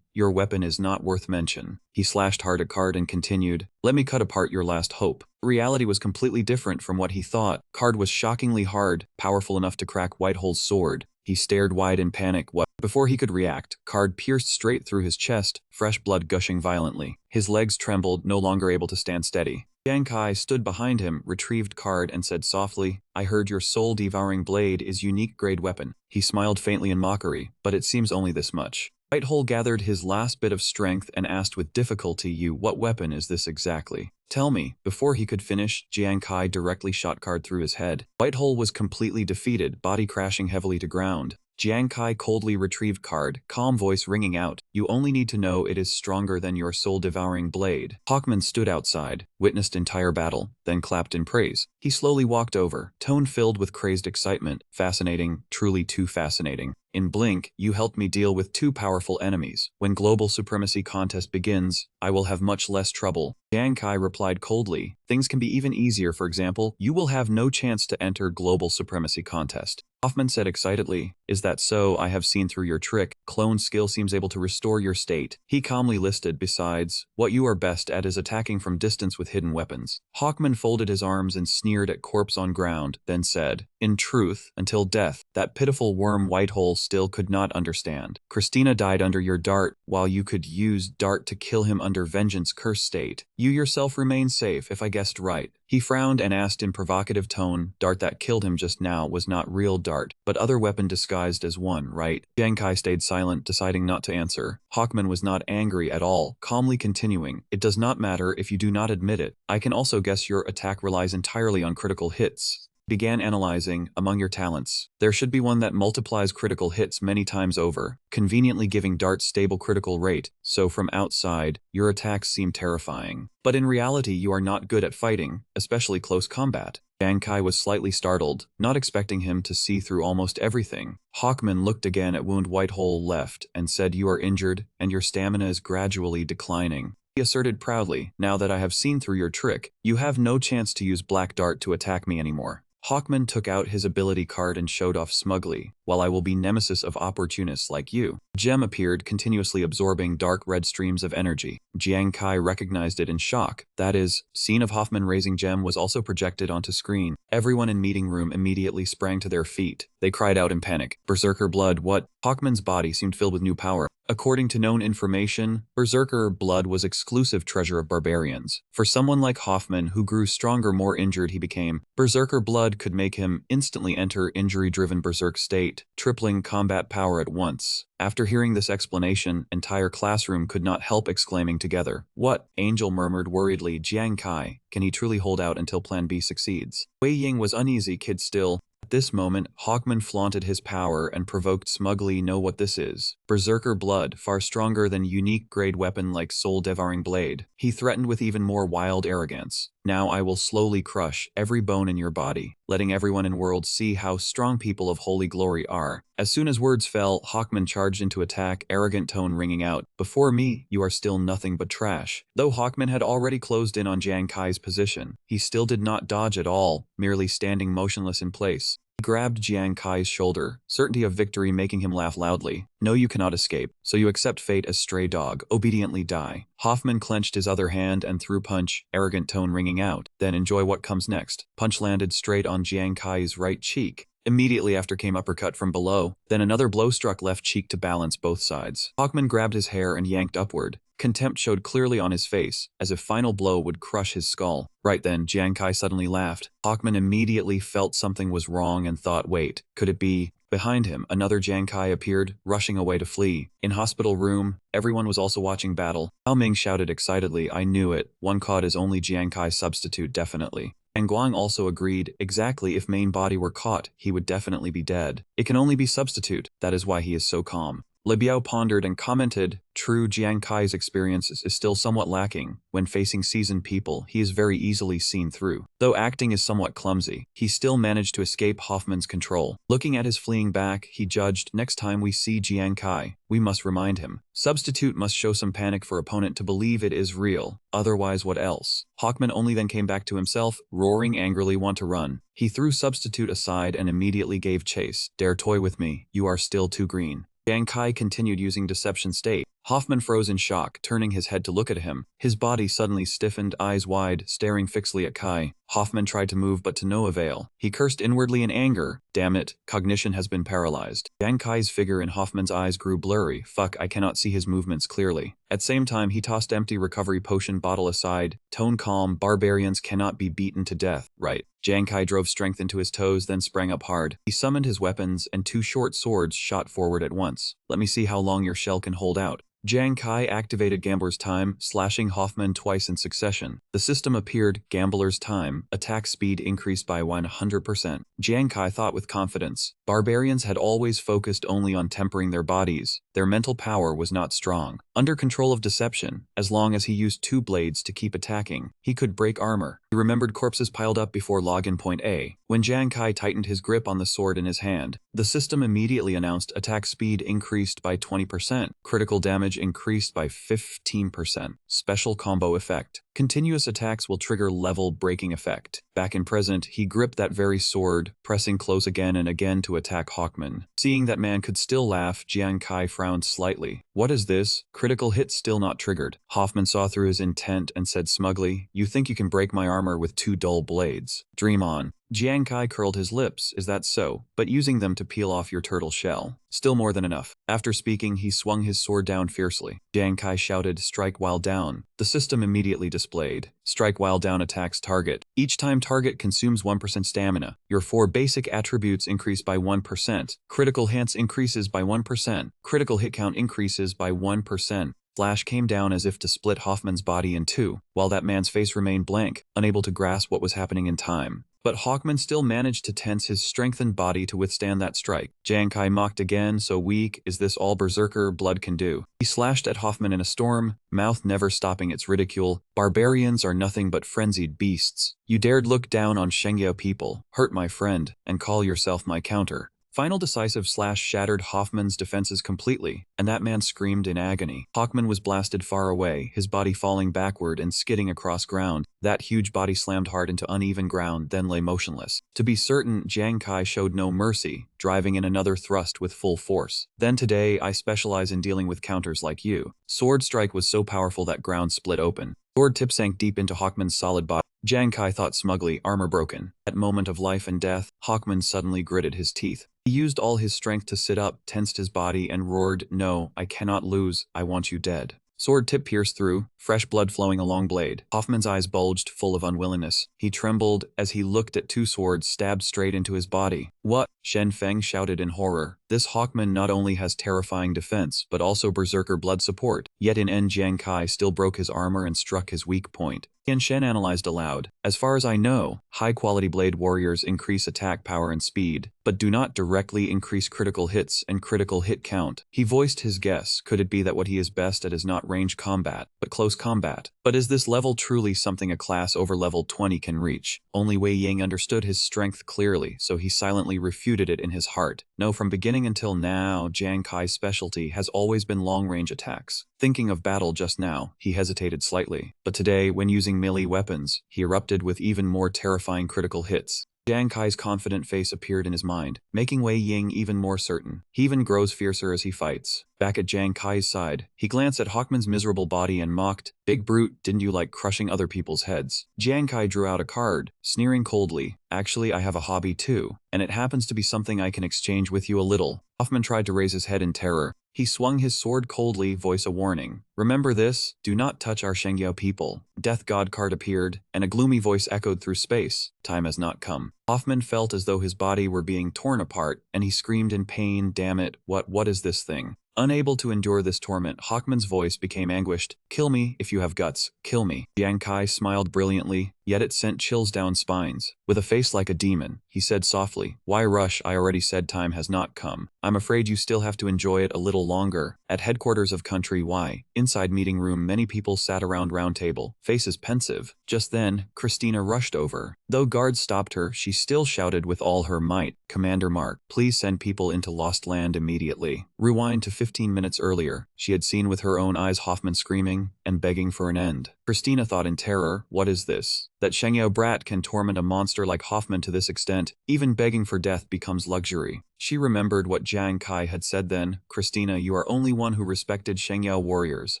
your weapon is not worth mention." He slashed hard at card and continued, "Let me cut apart your last hope." Reality was completely different from what he thought. Card was shockingly hard, powerful enough to crack Whitehole's sword. He stared wide in panic. Before he could react, Card pierced straight through his chest, fresh blood gushing violently. His legs trembled, no longer able to stand steady. Jiang Kai stood behind him, retrieved Card, and said softly, "I heard your soul-devouring blade is unique grade weapon." He smiled faintly in mockery, "But it seems only this much." Whitehole gathered his last bit of strength and asked with difficulty, "What weapon is this exactly? Tell me." Before he could finish, Jiang Kai directly shot Card through his head. Whitehole was completely defeated, body crashing heavily to ground. Jiang Kai coldly retrieved Card, calm voice ringing out, "You only need to know it is stronger than your soul-devouring blade." Hawkman stood outside, witnessed entire battle, then clapped in praise. He slowly walked over, tone filled with crazed excitement. "Fascinating, truly too fascinating. In blink, you helped me deal with two powerful enemies. When global supremacy contest begins, I will have much less trouble." Jiang Kai replied coldly, "Things can be even easier. For example, you will have no chance to enter global supremacy contest." Hoffman said excitedly, "Is that so? I have seen through your trick. Clone skill seems able to restore your state." He calmly listed, "Besides, what you are best at is attacking from distance with hidden weapons." Hawkman folded his arms and sneered at corpse on ground, then said, "In truth, until death, that pitiful worm Whitehole still could not understand. Christina died under your dart, while you could use dart to kill him under vengeance curse state. You yourself remain safe, if I guessed right." He frowned and asked in provocative tone, "Dart that killed him just now was not real dart, but other weapon disguised as one, right?" Jiang Kai stayed silent, deciding not to answer. Hawkman was not angry at all, calmly continuing, "It does not matter if you do not admit it. I can also guess your attack relies entirely on critical hits." Began analyzing, "Among your talents, there should be one that multiplies critical hits many times over, conveniently giving darts stable critical rate, so from outside, your attacks seem terrifying. But in reality you are not good at fighting, especially close combat." Jiang Kai was slightly startled, not expecting him to see through almost everything. Hawkman looked again at wound Whitehole left and said, "You are injured, and your stamina is gradually declining." He asserted proudly, "Now that I have seen through your trick, you have no chance to use Black Dart to attack me anymore." Hawkman took out his ability card and showed off smugly, "While I will be nemesis of opportunists like you." Gem appeared, continuously absorbing dark red streams of energy. Jiang Kai recognized it in shock. That is, scene of Hoffman raising Gem was also projected onto screen. Everyone in meeting room immediately sprang to their feet. They cried out in panic, "Berserker blood, what?" Hawkman's body seemed filled with new power. According to known information, Berserker blood was exclusive treasure of barbarians. For someone like Hoffman, who grew stronger more injured he became, Berserker blood could make him instantly enter injury-driven berserk state, tripling combat power at once. After hearing this explanation, entire classroom could not help exclaiming together, "What?" Angel murmured worriedly, "Jiang Kai, can he truly hold out until Plan B succeeds?" Wei Ying was uneasy, "Kid still." At this moment, Hawkman flaunted his power and provoked smugly, "Know what this is? Berserker blood, far stronger than unique grade weapon like soul-devouring blade." He threatened with even more wild arrogance, "Now I will slowly crush every bone in your body, letting everyone in world see how strong people of holy glory are." As soon as words fell, Hawkman charged into attack, arrogant tone ringing out, "Before me, you are still nothing but trash." Though Hawkman had already closed in on Jiang Kai's position, he still did not dodge at all, merely standing motionless in place. He grabbed Jiang Kai's shoulder, certainty of victory making him laugh loudly. No, you cannot escape, so you accept fate as stray dog, obediently die. Hoffman clenched his other hand and threw punch, arrogant tone ringing out. Then enjoy what comes next. Punch landed straight on Jiang Kai's right cheek. Immediately after came uppercut from below, then another blow struck left cheek to balance both sides. Hoffman grabbed his hair and yanked upward. Contempt showed clearly on his face, as if final blow would crush his skull. Right then, Jiang Kai suddenly laughed. Hoffman immediately felt something was wrong and thought, wait, could it be? Behind him, another Jiang Kai appeared, rushing away to flee. In hospital room, everyone was also watching battle. Hao Ming shouted excitedly, I knew it. One caught is only Jiang Kai's substitute, definitely. And Guang also agreed, exactly, if main body were caught, he would definitely be dead. It can only be substitute, that is why he is so calm. Le Biao pondered and commented, true, Jiang Kai's experience is still somewhat lacking. When facing seasoned people, he is very easily seen through. Though acting is somewhat clumsy, he still managed to escape Hoffman's control. Looking at his fleeing back, he judged, next time we see Jiang Kai, we must remind him. Substitute must show some panic for opponent to believe it is real, otherwise what else? Hoffman only then came back to himself, roaring angrily want to run. He threw substitute aside and immediately gave chase. Dare toy with me, you are still too green. Jiang Kai continued using deception state. Hoffman froze in shock, turning his head to look at him. His body suddenly stiffened, eyes wide, staring fixedly at Kai. Hoffman tried to move but to no avail. He cursed inwardly in anger. Damn it, cognition has been paralyzed. Jiang Kai's figure in Hoffman's eyes grew blurry. Fuck, I cannot see his movements clearly. At same time, he tossed empty recovery potion bottle aside. Tone calm, barbarians cannot be beaten to death. Right. Jiang Kai drove strength into his toes, then sprang up hard. He summoned his weapons, and two short swords shot forward at once. Let me see how long your shell can hold out. Jiang Kai activated Gambler's Time, slashing Hoffman twice in succession. The system appeared, Gambler's Time, attack speed increased by 100%. Jiang Kai thought with confidence. Barbarians had always focused only on tempering their bodies. Their mental power was not strong. Under control of deception, as long as he used two blades to keep attacking, he could break armor. He remembered corpses piled up before login point A. When Jiang Kai tightened his grip on the sword in his hand, the system immediately announced attack speed increased by 20%, critical damage increased by 15%. Special combo effect. Continuous attacks will trigger level breaking effect. Back in present, he gripped that very sword, pressing close again and again to attack Hoffman. Seeing that man could still laugh, Jiang Kai frowned slightly. What is this? Critical hit still not triggered. Hoffman saw through his intent and said smugly, you think you can break my armor with two dull blades? Dream on. Jiang Kai curled his lips, is that so? But using them to peel off your turtle shell. Still more than enough. After speaking, he swung his sword down fiercely. Jiang Kai shouted, strike while down. The system immediately displayed. Strike while down attacks target. Each time target consumes 1% stamina. Your 4 basic attributes increase by 1%. Critical hits increases by 1%. Critical hit count increases by 1%. Flash came down as if to split Hoffman's body in two, while that man's face remained blank, unable to grasp what was happening in time. But Hoffman still managed to tense his strengthened body to withstand that strike. Jiang Kai mocked again, so weak, is this all berserker blood can do? He slashed at Hoffman in a storm, mouth never stopping its ridicule. Barbarians are nothing but frenzied beasts. You dared look down on Shengyao people, hurt my friend, and call yourself my counter. Final decisive slash shattered Hoffman's defenses completely, and that man screamed in agony. Hoffman was blasted far away, his body falling backward and skidding across ground. That huge body slammed hard into uneven ground, then lay motionless. To be certain, Jiang Kai showed no mercy, driving in another thrust with full force. Then today, I specialize in dealing with counters like you. Sword strike was so powerful that ground split open. Sword tip sank deep into Hoffman's solid body. Jiang Kai thought smugly, armor broken. At moment of life and death, Hoffman suddenly gritted his teeth. He used all his strength to sit up, tensed his body, and roared, no, I cannot lose, I want you dead. Sword tip pierced through, fresh blood flowing along blade. Hoffman's eyes bulged, full of unwillingness. He trembled as he looked at two swords stabbed straight into his body. What? Shen Feng shouted in horror. This Hoffman not only has terrifying defense, but also berserker blood support. Yet in end Jiang Kai still broke his armor and struck his weak point. Tian Shen analyzed aloud. As far as I know, high-quality blade warriors increase attack power and speed, but do not directly increase critical hits and critical hit count. He voiced his guess. Could it be that what he is best at is not range combat, but close combat? But is this level truly something a class over level 20 can reach? Only Wei Ying understood his strength clearly, so he silently refuted it in his heart. No, from beginning until now, Jiang Kai's specialty has always been long-range attacks. Thinking of battle just now, he hesitated slightly. But today, when using melee weapons, he erupted with even more terrifying critical hits. Jiang Kai's confident face appeared in his mind, making Wei Ying even more certain. He even grows fiercer as he fights. Back at Jiang Kai's side, he glanced at Hawkman's miserable body and mocked, "Big brute, didn't you like crushing other people's heads?" Jiang Kai drew out a card, sneering coldly, "Actually, I have a hobby too, and it happens to be something I can exchange with you a little." Hoffman tried to raise his head in terror. He swung his sword coldly, voice a warning. "Remember this, do not touch our Shengyao people." Death God card appeared, and a gloomy voice echoed through space. "Time has not come." Hoffman felt as though his body were being torn apart, and he screamed in pain, "Damn it, what is this thing?" Unable to endure this torment, Hawkman's voice became anguished. "Kill me if you have guts, kill me." Jiang Kai smiled brilliantly, yet it sent chills down spines. With a face like a demon, he said softly, "Why rush? I already said time has not come. I'm afraid you still have to enjoy it a little longer." At headquarters of Country Y, inside meeting room, many people sat around round table, faces pensive. Just then, Christina rushed over. Though guards stopped her, she still shouted with all her might, "Commander Mark, please send people into Lost Land immediately." Rewind to 15 minutes earlier, she had seen with her own eyes Hoffman screaming and begging for an end. Christina thought in terror, what is this? That Shengyao brat can torment a monster like Hoffman to this extent, even begging for death becomes luxury. She remembered what Jiang Kai had said then, "Christina, you are only one who respected Shengyao warriors.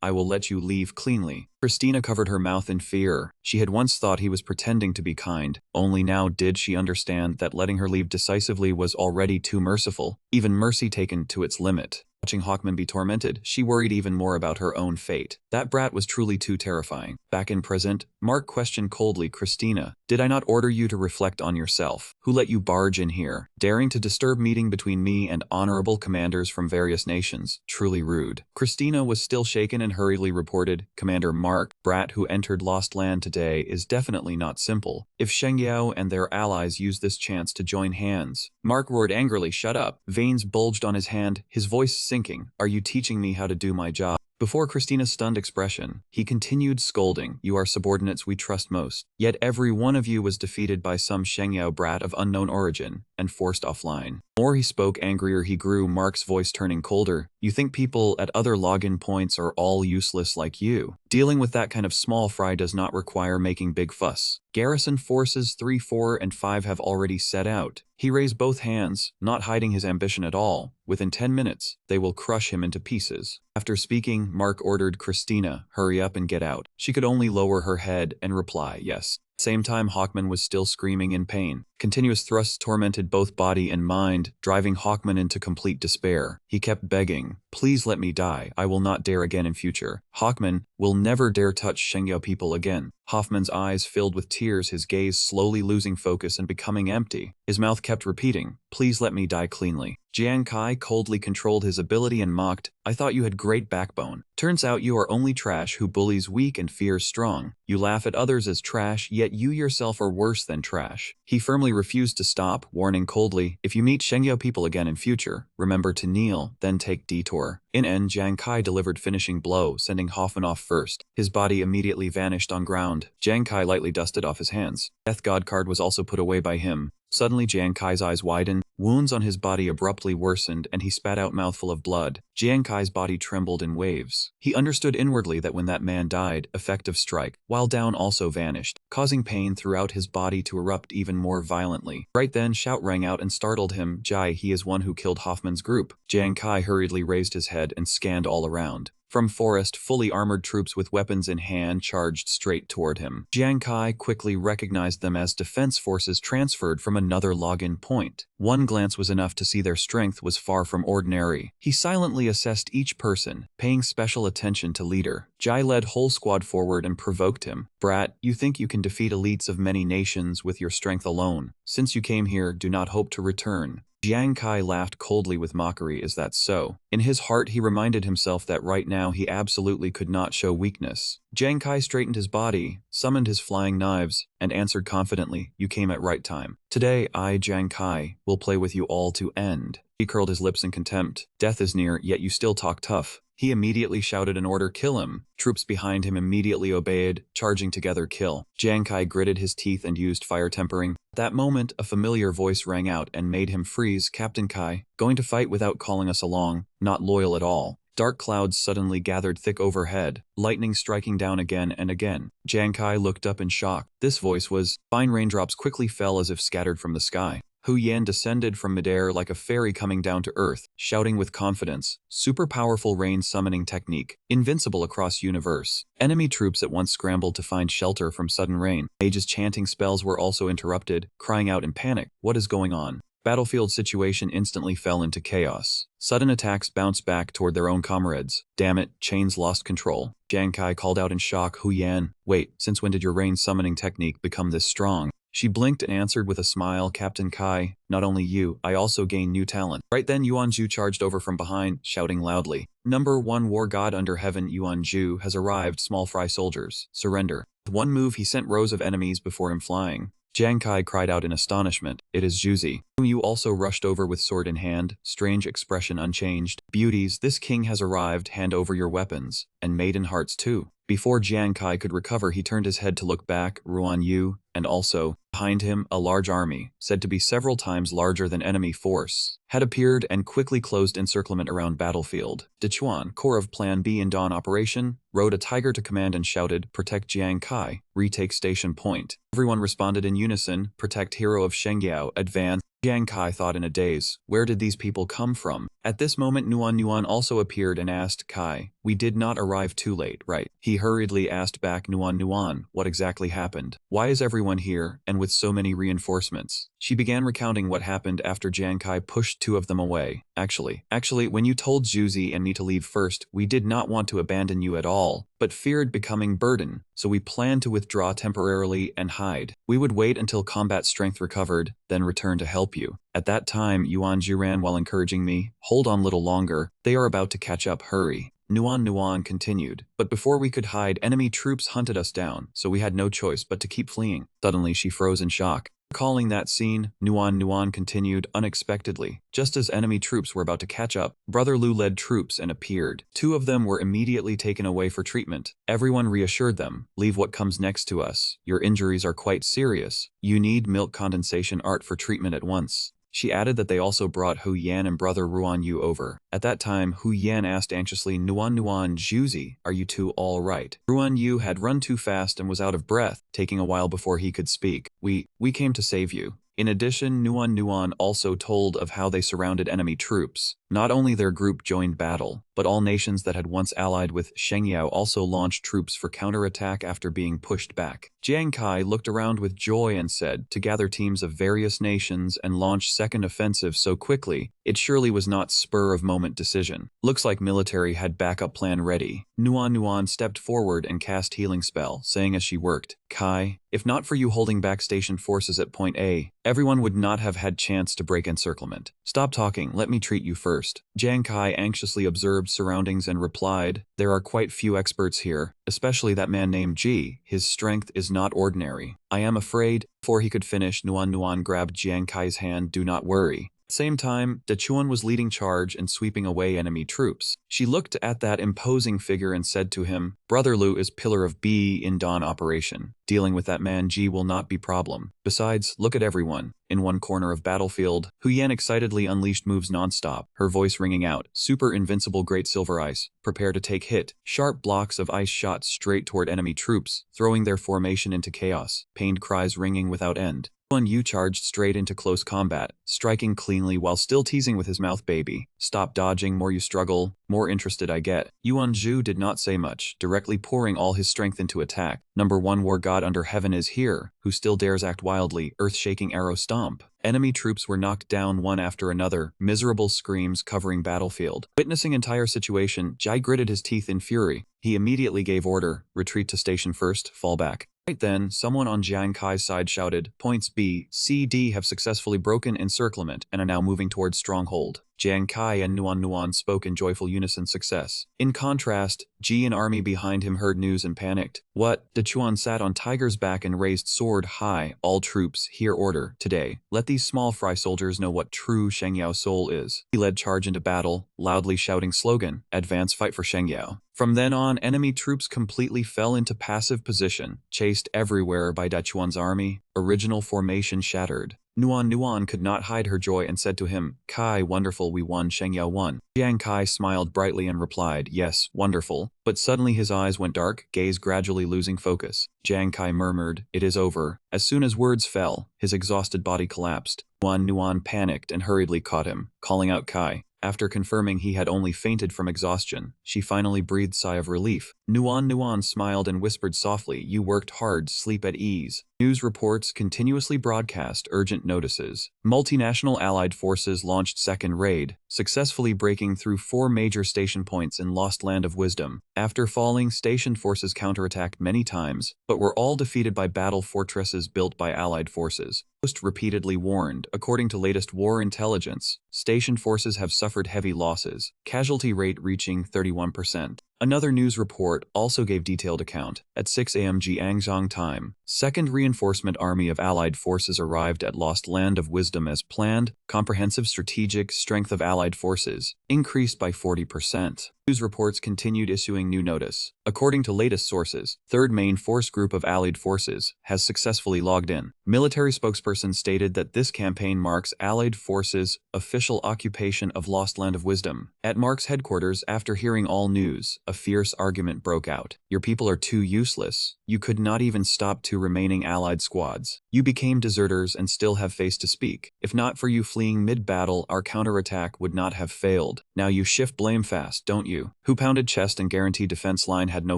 I will let you leave cleanly." Christina covered her mouth in fear. She had once thought he was pretending to be kind, only now did she understand that letting her leave decisively was already too merciful, even mercy taken to its limit. Watching Hawkman be tormented, she worried even more about her own fate. That brat was truly too terrifying. Back in present, Mark questioned coldly, "Christina, did I not order you to reflect on yourself? Who let you barge in here, daring to disturb meeting between me and honorable commanders from various nations? Truly rude." Christina was still shaken and hurriedly reported, "Commander Mark, brat who entered Lost Land today is definitely not simple. If Shengyao and their allies use this chance to join hands." Mark roared angrily, "Shut up." Veins bulged on his hand, his voice sinking. "Are you teaching me how to do my job?" Before Christina's stunned expression, he continued scolding, "You are subordinates we trust most. Yet every one of you was defeated by some Shengyao brat of unknown origin and forced offline." More he spoke, angrier he grew, Mark's voice turning colder. "You think people at other login points are all useless like you? Dealing with that kind of small fry does not require making big fuss. Garrison forces 3, 4, and 5 have already set out." He raised both hands, not hiding his ambition at all. "Within 10 minutes, they will crush him into pieces." After speaking, Mark ordered Christina, "Hurry up and get out." She could only lower her head and reply, "Yes." Same time, Hawkman was still screaming in pain. Continuous thrusts tormented both body and mind, driving Hawkman into complete despair. He kept begging, "Please let me die. I will not dare again in future. Hawkman will never dare touch Shengyao people again." Hoffman's eyes filled with tears, his gaze slowly losing focus and becoming empty. His mouth kept repeating, "Please let me die cleanly." Jiang Kai coldly controlled his ability and mocked, "I thought you had great backbone. Turns out you are only trash who bullies weak and fears strong. You laugh at others as trash, yet you yourself are worse than trash." He firmly refused to stop, warning coldly, "If you meet Shengyao people again in future, remember to kneel, then take detour." In end, Jiang Kai delivered finishing blow, sending Hoffman off first. His body immediately vanished on ground. Jiang Kai lightly dusted off his hands. Death God card was also put away by him. Suddenly Jiang Kai's eyes widened, wounds on his body abruptly worsened, and he spat out mouthful of blood. Jiang Kai's body trembled in waves. He understood inwardly that when that man died, effective strike, while down also vanished, causing pain throughout his body to erupt even more violently. Right then, shout rang out and startled him, "Jai, he is one who killed Hoffman's group." Jiang Kai hurriedly raised his head and scanned all around. From forest, fully armored troops with weapons in hand charged straight toward him. Jiang Kai quickly recognized them as defense forces transferred from another login point. One glance was enough to see their strength was far from ordinary. He silently assessed each person, paying special attention to leader. Jai led whole squad forward and provoked him. "Brat, you think you can defeat elites of many nations with your strength alone. Since you came here, do not hope to return." Jiang Kai laughed coldly with mockery. "Is that so?" In his heart he reminded himself that right now he absolutely could not show weakness. Jiang Kai straightened his body, summoned his flying knives, and answered confidently, "You came at right time. Today I, Jiang Kai, will play with you all to end." He curled his lips in contempt. "Death is near, yet you still talk tough." He immediately shouted an order, "Kill him." Troops behind him immediately obeyed, charging together, "Kill." Jiang Kai gritted his teeth and used fire tempering. At that moment, a familiar voice rang out and made him freeze. "Captain Kai, going to fight without calling us along, not loyal at all." Dark clouds suddenly gathered thick overhead, lightning striking down again and again. Jiang Kai looked up in shock. This voice was. Fine raindrops quickly fell as if scattered from the sky. Hu Yan descended from midair like a fairy coming down to earth, shouting with confidence, super powerful rain summoning technique, invincible across universe. Enemy troops at once scrambled to find shelter from sudden rain. Mages chanting spells were also interrupted, crying out in panic, what is going on? Battlefield situation instantly fell into chaos. Sudden attacks bounced back toward their own comrades. Damn it, chains lost control. Jiang Kai called out in shock, Hu Yan, wait, since when did your rain summoning technique become this strong? She blinked and answered with a smile, Captain Kai, not only you, I also gained new talent. Right then Yuanzhu charged over from behind, shouting loudly, Number 1 war god under heaven Yuanzhu has arrived, small fry soldiers, surrender. With one move he sent rows of enemies before him flying. Jiang Kai cried out in astonishment, it is Juzi, whom you also rushed over with sword in hand, strange expression unchanged. Beauties, this king has arrived, hand over your weapons, and maiden hearts too. Before Jiang Kai could recover he turned his head to look back, Ruan Yu, and also, behind him, a large army, said to be several times larger than enemy force, had appeared and quickly closed encirclement around battlefield. Dechuan, core of Plan B in dawn operation, rode a tiger to command and shouted, protect Jiang Kai, retake station point. Everyone responded in unison, protect hero of Shengyao, advance. Jiang Kai thought in a daze, where did these people come from? At this moment Nuan also appeared and asked Kai, we did not arrive too late, right? He hurriedly asked back Nuan, what exactly happened? Why is everyone here, and with so many reinforcements? She began recounting what happened after Jiang Kai pushed two of them away. Actually, when you told Juzi and me to leave first, we did not want to abandon you at all, but feared becoming burden, so we planned to withdraw temporarily and hide. We would wait until combat strength recovered, then return to help you. At that time, Yuanzhu ran while encouraging me, hold on little longer, they are about to catch up, hurry. Nuan continued, but before we could hide, enemy troops hunted us down, so we had no choice but to keep fleeing. Suddenly she froze in shock. Recalling that scene, Nuan continued unexpectedly. Just as enemy troops were about to catch up, Brother Lu led troops and appeared. Two of them were immediately taken away for treatment. Everyone reassured them, leave what comes next to us. Your injuries are quite serious. You need milk condensation art for treatment at once. She added that they also brought Hu Yan and brother Ruan Yu over. At that time, Hu Yan asked anxiously, Nuan, Juzi, are you two all right? Ruan Yu had run too fast and was out of breath, taking a while before he could speak. We came to save you. In addition, Nuan also told of how they surrounded enemy troops. Not only their group joined battle, but all nations that had once allied with Shengyao also launched troops for counterattack after being pushed back. Jiang Kai looked around with joy and said, to gather teams of various nations and launch second offensive so quickly, it surely was not spur-of-moment decision. Looks like military had backup plan ready. Nuan stepped forward and cast healing spell, saying as she worked, Kai, if not for you holding back station forces at point A, everyone would not have had chance to break encirclement. Stop talking, let me treat you first. Jiang Kai anxiously observed surroundings and replied, there are quite few experts here, especially that man named Ji. His strength is not ordinary. I am afraid. Before he could finish, Nuan grabbed Jiang Kai's hand, do not worry. At the same time, Dechuan was leading charge and sweeping away enemy troops. She looked at that imposing figure and said to him, Brother Lu is pillar of B in dawn operation. Dealing with that man Ji will not be problem. Besides, look at everyone. In one corner of battlefield, Hu Yan excitedly unleashed moves non-stop, her voice ringing out, super invincible great silver ice, prepare to take hit. Sharp blocks of ice shot straight toward enemy troops, throwing their formation into chaos, pained cries ringing without end. Yuan Yu charged straight into close combat, striking cleanly while still teasing with his mouth, baby. Stop dodging, more you struggle, more interested I get. Yuanzhu did not say much, directly pouring all his strength into attack. Number 1 war god under heaven is here, who still dares act wildly, earth-shaking arrow stomp. Enemy troops were knocked down one after another, miserable screams covering battlefield. Witnessing entire situation, Jai gritted his teeth in fury. He immediately gave order, retreat to station first, fall back. Right then, someone on Jiang Kai's side shouted, points B, C, D have successfully broken encirclement and are now moving towards stronghold. Jiang Kai and Nuan spoke in joyful unison, success. In contrast, Ji and army behind him heard news and panicked. What? Dechuan sat on Tiger's back and raised sword high. All troops, hear order. Today, let these small fry soldiers know what true Shengyao soul is. He led charge into battle, loudly shouting slogan, advance fight for Shengyao. From then on, enemy troops completely fell into passive position, chased everywhere by Dechuan's army. Original formation shattered. Nuan could not hide her joy and said to him, Kai, wonderful, we won, Shengyao won. Jiang Kai smiled brightly and replied, yes, wonderful, but suddenly his eyes went dark, gaze gradually losing focus. Jiang Kai murmured, it is over. As soon as words fell, his exhausted body collapsed. Nuan panicked and hurriedly caught him, calling out Kai. After confirming he had only fainted from exhaustion, she finally breathed a sigh of relief. Nuan smiled and whispered softly, you worked hard, sleep at ease. News reports continuously broadcast urgent notices. Multinational Allied forces launched second raid, successfully breaking through 4 major station points in Lost Land of Wisdom. After falling, station forces counterattacked many times, but were all defeated by battle fortresses built by Allied forces. Post repeatedly warned, according to latest war intelligence, station forces have suffered heavy losses, casualty rate reaching 31%. Another news report also gave detailed account. At 6 a.m. Jiangzhou time, Second Reinforcement Army of Allied forces arrived at Lost Land of Wisdom as planned. Comprehensive strategic strength of Allied forces increased by 40%. News reports continued issuing new notice. According to latest sources, Third Main Force Group of Allied forces has successfully logged in. Military spokesperson stated that this campaign marks Allied forces' official occupation of Lost Land of Wisdom. At Mark's headquarters, after hearing all news, a fierce argument broke out. Your people are too useless. You could not even stop 2 remaining Allied squads. You became deserters and still have face to speak. If not for you fleeing mid-battle, our counterattack would not have failed. Now you shift blame fast, don't you? Who pounded chest and guaranteed defense line had no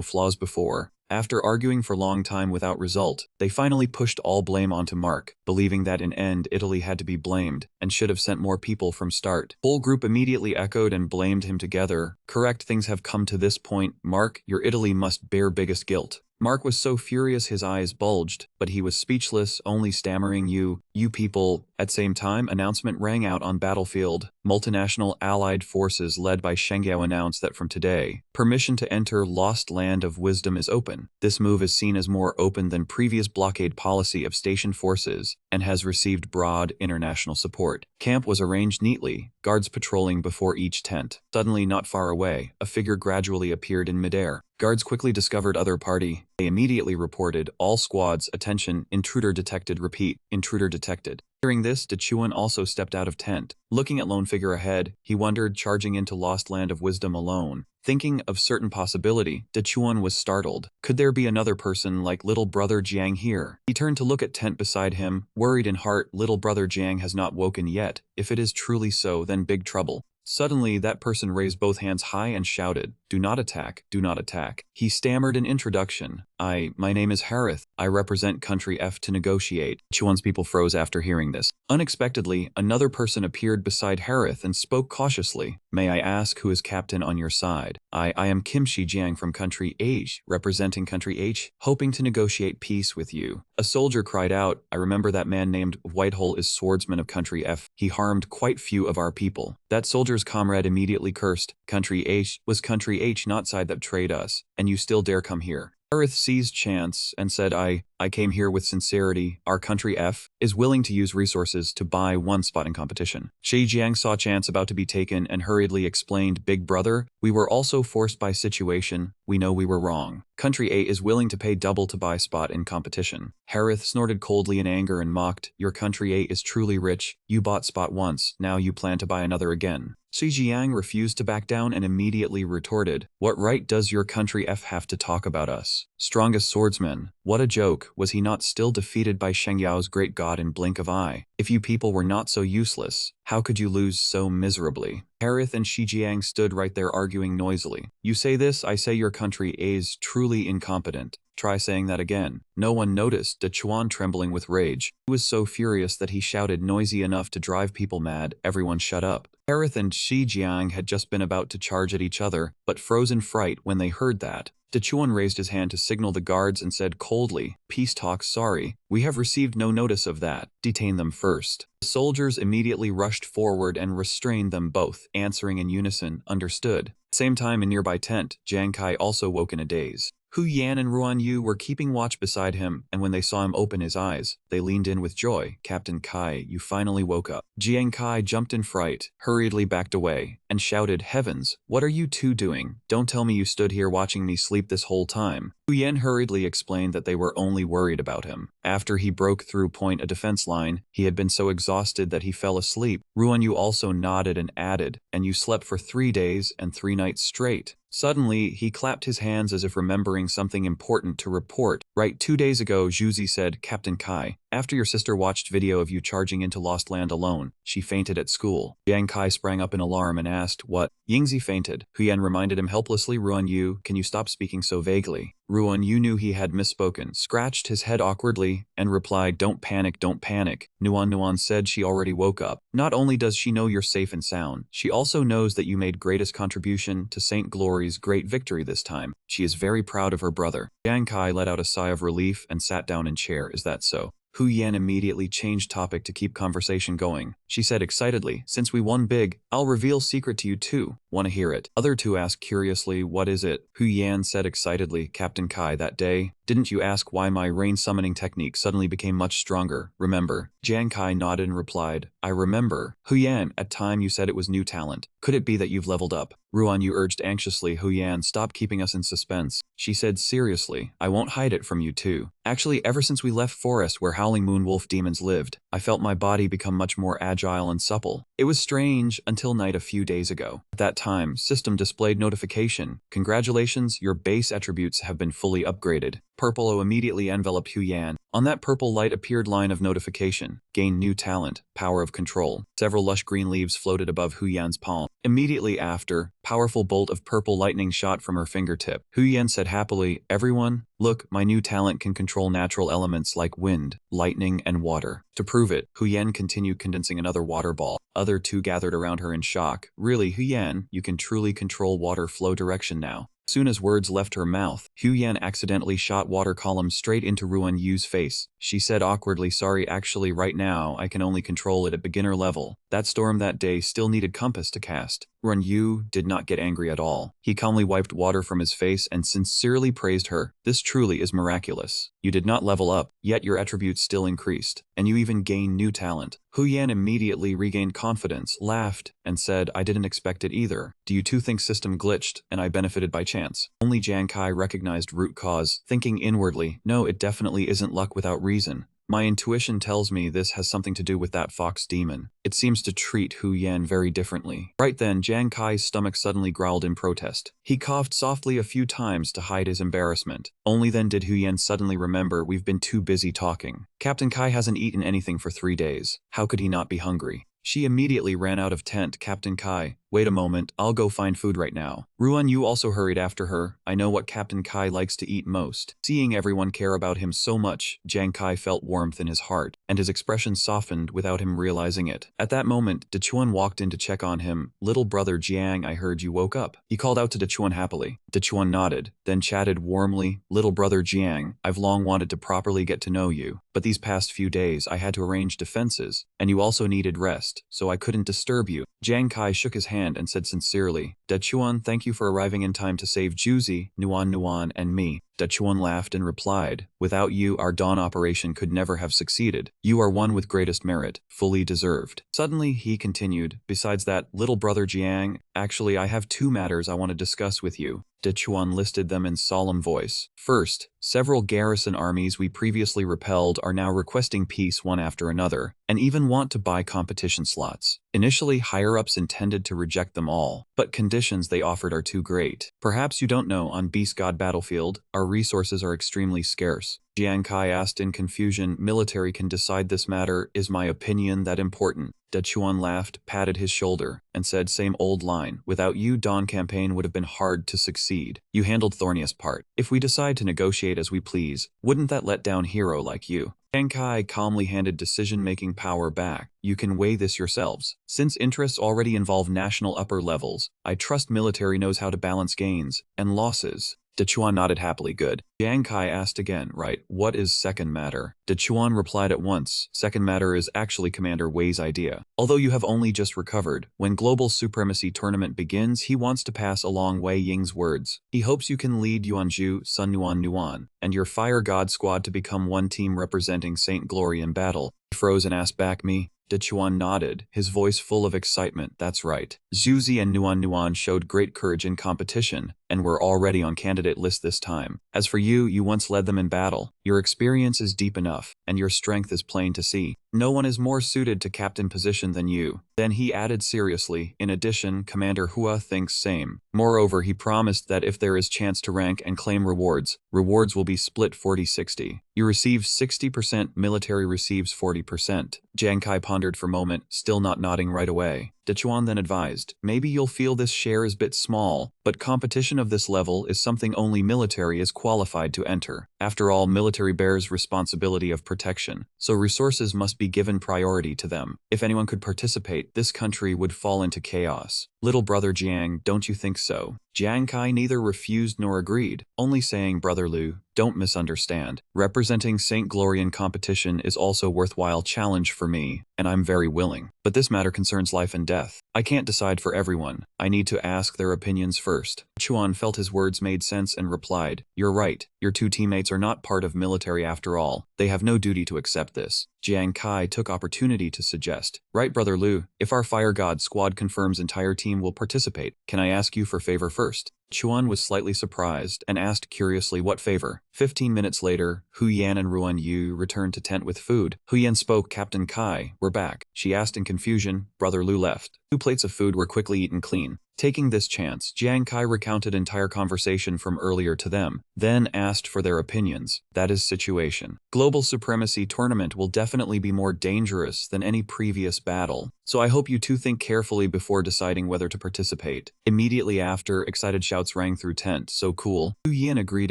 flaws before. After arguing for a long time without result, they finally pushed all blame onto Mark, believing that in end Italy had to be blamed and should have sent more people from start. Whole group immediately echoed and blamed him together. Correct, things have come to this point. Mark, your Italy must bear biggest guilt. Mark was so furious his eyes bulged, but he was speechless, only stammering, you people. At same time, announcement rang out on battlefield. Multinational Allied forces led by Shengyao announced that from today, permission to enter Lost Land of Wisdom is open. This move is seen as more open than previous blockade policy of station forces and has received broad international support. Camp was arranged neatly, guards patrolling before each tent. Suddenly, not far away, a figure gradually appeared in midair. Guards quickly discovered other party. They immediately reported, all squads, attention, intruder detected, repeat, intruder detected. Hearing this, Dechuan also stepped out of tent. Looking at lone figure ahead, he wondered, charging into Lost Land of Wisdom alone. Thinking of certain possibility, Dechuan was startled. Could there be another person like little brother Jiang here? He turned to look at tent beside him, worried in heart, little brother Jiang has not woken yet. If it is truly so, then big trouble. Suddenly, that person raised both hands high and shouted, do not attack, do not attack. He stammered an introduction. My name is Harith. I represent country F to negotiate. Chuan's people froze after hearing this. Unexpectedly, another person appeared beside Harith and spoke cautiously. May I ask who is captain on your side? I am Kimshi Jiang from country H, representing country H, hoping to negotiate peace with you. A soldier cried out, I remember that man named Whitehole is swordsman of country F. He harmed quite few of our people. That soldier's comrade immediately cursed. Country H was country H, not side that betrayed us, and you still dare come here. Harith seized chance and said, I came here with sincerity. Our country F is willing to use resources to buy 1 spot in competition. Shi Jiang saw chance about to be taken and hurriedly explained, Big brother, we were also forced by situation. We know we were wrong. Country A is willing to pay double to buy spot in competition. Harith snorted coldly in anger and mocked, your country A is truly rich. You bought spot once, now you plan to buy another again. Shi Jiang refused to back down and immediately retorted, what right does your country F have to talk about us? Strongest swordsman. What a joke, was he not still defeated by Shengyao's great god in blink of eye? If you people were not so useless, how could you lose so miserably? Harith and Shi Jiang stood right there arguing noisily. You say this, I say your country A is truly incompetent. Try saying that again. No one noticed, Dechuan trembling with rage. He was so furious that he shouted noisy enough to drive people mad, everyone shut up. Harith and Shi Jiang had just been about to charge at each other, but froze in fright when they heard that. Dechuan raised his hand to signal the guards and said coldly, peace talk, sorry, we have received no notice of that, detain them first. The soldiers immediately rushed forward and restrained them both, answering in unison, understood. Same time in nearby tent, Jiang Kai also woke in a daze. Hu Yan and Ruan Yu were keeping watch beside him, and when they saw him open his eyes, they leaned in with joy. Captain Kai, you finally woke up. Jiang Kai jumped in fright, hurriedly backed away, and shouted, Heavens, what are you two doing? Don't tell me you stood here watching me sleep this whole time. Hu Yan hurriedly explained that they were only worried about him. After he broke through a defense line, he had been so exhausted that he fell asleep. Ruan Yu also nodded and added, and you slept for 3 days and 3 nights straight. Suddenly, he clapped his hands as if remembering something important to report. Right, 2 days ago, Zhuzi said, Captain Kai, after your sister watched video of you charging into Lost Land alone, she fainted at school. Yang Kai sprang up in alarm and asked, what? Yingzi fainted. Huyan reminded him helplessly, Ruan Yu, can you stop speaking so vaguely? Ruan Yu knew he had misspoken, scratched his head awkwardly, and replied, don't panic, don't panic. Nuan said she already woke up. Not only does she know you're safe and sound, she also knows that you made greatest contribution to Saint Glory's great victory this time. She is very proud of her brother. Yang Kai let out a sigh of relief and sat down in chair. Is that so? Hu Yan immediately changed topic to keep conversation going. She said excitedly, since we won big, I'll reveal secret to you too. Wanna hear it? Other two asked curiously, what is it? Hu Yan said excitedly, Captain Kai, that day, didn't you ask why my rain summoning technique suddenly became much stronger? Remember? Jiang Kai nodded and replied, I remember. Hu Yan, at time you said it was new talent. Could it be that you've leveled up? Ruan Yu urged anxiously. Hu Yan, stop keeping us in suspense. She said seriously, I won't hide it from you too. Actually, ever since we left forest where howling moon wolf demons lived, I felt my body become much more agile and supple. It was strange until night a few days ago. At that time, system displayed notification. Congratulations, your base attributes have been fully upgraded. Purple O immediately enveloped Hu Yan. On that purple light appeared line of notification. Gain new talent, power of control. Several lush green leaves floated above Hu Yan's palm. Immediately after, powerful bolt of purple lightning shot from her fingertip. Hu Yan said happily, everyone, look, my new talent can control natural elements like wind, lightning, and water. To prove it, Hu Yan continued condensing another water ball. Other two gathered around her in shock. Really, Hu Yan, you can truly control water flow direction now. Soon as words left her mouth, Hu Yan accidentally shot water columns straight into Ruan Yu's face. She said awkwardly, sorry, actually right now I can only control it at beginner level. That storm that day still needed compass to cast. Ruan Yu did not get angry at all. He calmly wiped water from his face and sincerely praised her. This truly is miraculous. You did not level up, yet your attributes still increased, and you even gained new talent. Hu Yan immediately regained confidence, laughed, and said, I didn't expect it either. Do you two think system glitched, and I benefited by chance? Only Jiang Kai recognized root cause, thinking inwardly, no, it definitely isn't luck without reason. My intuition tells me this has something to do with that fox demon. It seems to treat Hu Yan very differently. Right then, Jiang Kai's stomach suddenly growled in protest. He coughed softly a few times to hide his embarrassment. Only then did Hu Yan suddenly remember, we've been too busy talking. Captain Kai hasn't eaten anything for 3 days. How could he not be hungry? She immediately ran out of tent. Captain Kai, wait a moment, I'll go find food right now. Ruan Yu also hurried after her. I know what Captain Kai likes to eat most. Seeing everyone care about him so much, Jiang Kai felt warmth in his heart, and his expression softened without him realizing it. At that moment, Dechuan walked in to check on him. Little brother Jiang, I heard you woke up. He called out to Dechuan happily. Dechuan nodded, then chatted warmly, little brother Jiang, I've long wanted to properly get to know you, but these past few days I had to arrange defenses, and you also needed rest, so I couldn't disturb you. Jiang Kai shook his hand and said sincerely, Dechuan, thank you for arriving in time to save Juzi, Nuan, and me. Dechuan laughed and replied, without you our dawn operation could never have succeeded. You are one with greatest merit, fully deserved. Suddenly he continued, besides that, little brother Jiang, actually I have 2 matters I want to discuss with you. Dechuan listed them in solemn voice. First, several garrison armies we previously repelled are now requesting peace one after another, and even want to buy competition slots. Initially, higher-ups intended to reject them all, but conditions they offered are too great. Perhaps you don't know, on Beast God Battlefield, our resources are extremely scarce. Jiang Kai asked in confusion, military can decide this matter, is my opinion that important? Dechuan laughed, patted his shoulder, and said same old line, without you Dawn campaign would have been hard to succeed. You handled thorniest part. If we decide to negotiate as we please, wouldn't that let down hero like you? Jiang Kai calmly handed decision-making power back. You can weigh this yourselves. Since interests already involve national upper levels, I trust military knows how to balance gains and losses. Dechuan nodded happily. Good. Jiang Kai asked again, right, what is second matter? Dechuan replied at once, second matter is actually Commander Wei's idea. Although you have only just recovered, when Global Supremacy Tournament begins, he wants to pass along Wei Ying's words. He hopes you can lead Yuanju, Sun Nuan Nuan, and your Fire God squad to become one team representing Saint Glory in battle. He froze and asked back me. Dechuan nodded, his voice full of excitement. That's right. Zhuzi and Nuan Nuan showed great courage in competition, and were already on candidate list this time. As for you, you once led them in battle. Your experience is deep enough, and your strength is plain to see. No one is more suited to captain position than you. Then he added seriously, in addition, Commander Hua thinks same. Moreover, he promised that if there is chance to rank and claim rewards, rewards will be split 40-60. You receive 60%, military receives 40%. Jiang Kai pondered for a moment, still not nodding right away. Dechuan then advised, maybe you'll feel this share is a bit small, but competition of this level is something only military is qualified to enter. After all, military bears responsibility of protection, so resources must be given priority to them. If anyone could participate, this country would fall into chaos. Little brother Jiang, don't you think so? Jiang Kai neither refused nor agreed, only saying, Brother Lu, don't misunderstand. Representing Saint Glory in competition is also a worthwhile challenge for me, and I'm very willing. But this matter concerns life and death. I can't decide for everyone. I need to ask their opinions first. Chuan felt his words made sense and replied, You're right. Your two teammates are not part of military after all. They have no duty to accept this. Jiang Kai took opportunity to suggest, Right, Brother Lu, if our Fire God squad confirms entire team will participate, can I ask you for favor first? Chuan was slightly surprised and asked curiously what favor. 15 minutes later, Hu Yan and Ruan Yu returned to tent with food. Hu Yan spoke, Captain Kai, we're back. She asked in confusion. Brother Lu left. 2 plates of food were quickly eaten clean. Taking this chance, Jiang Kai recounted entire conversation from earlier to them, then asked for their opinions. That is situation. Global Supremacy Tournament will definitely be more dangerous than any previous battle, so I hope you two think carefully before deciding whether to participate. Immediately after, excited shouts rang through tent. So cool. Hu Yin agreed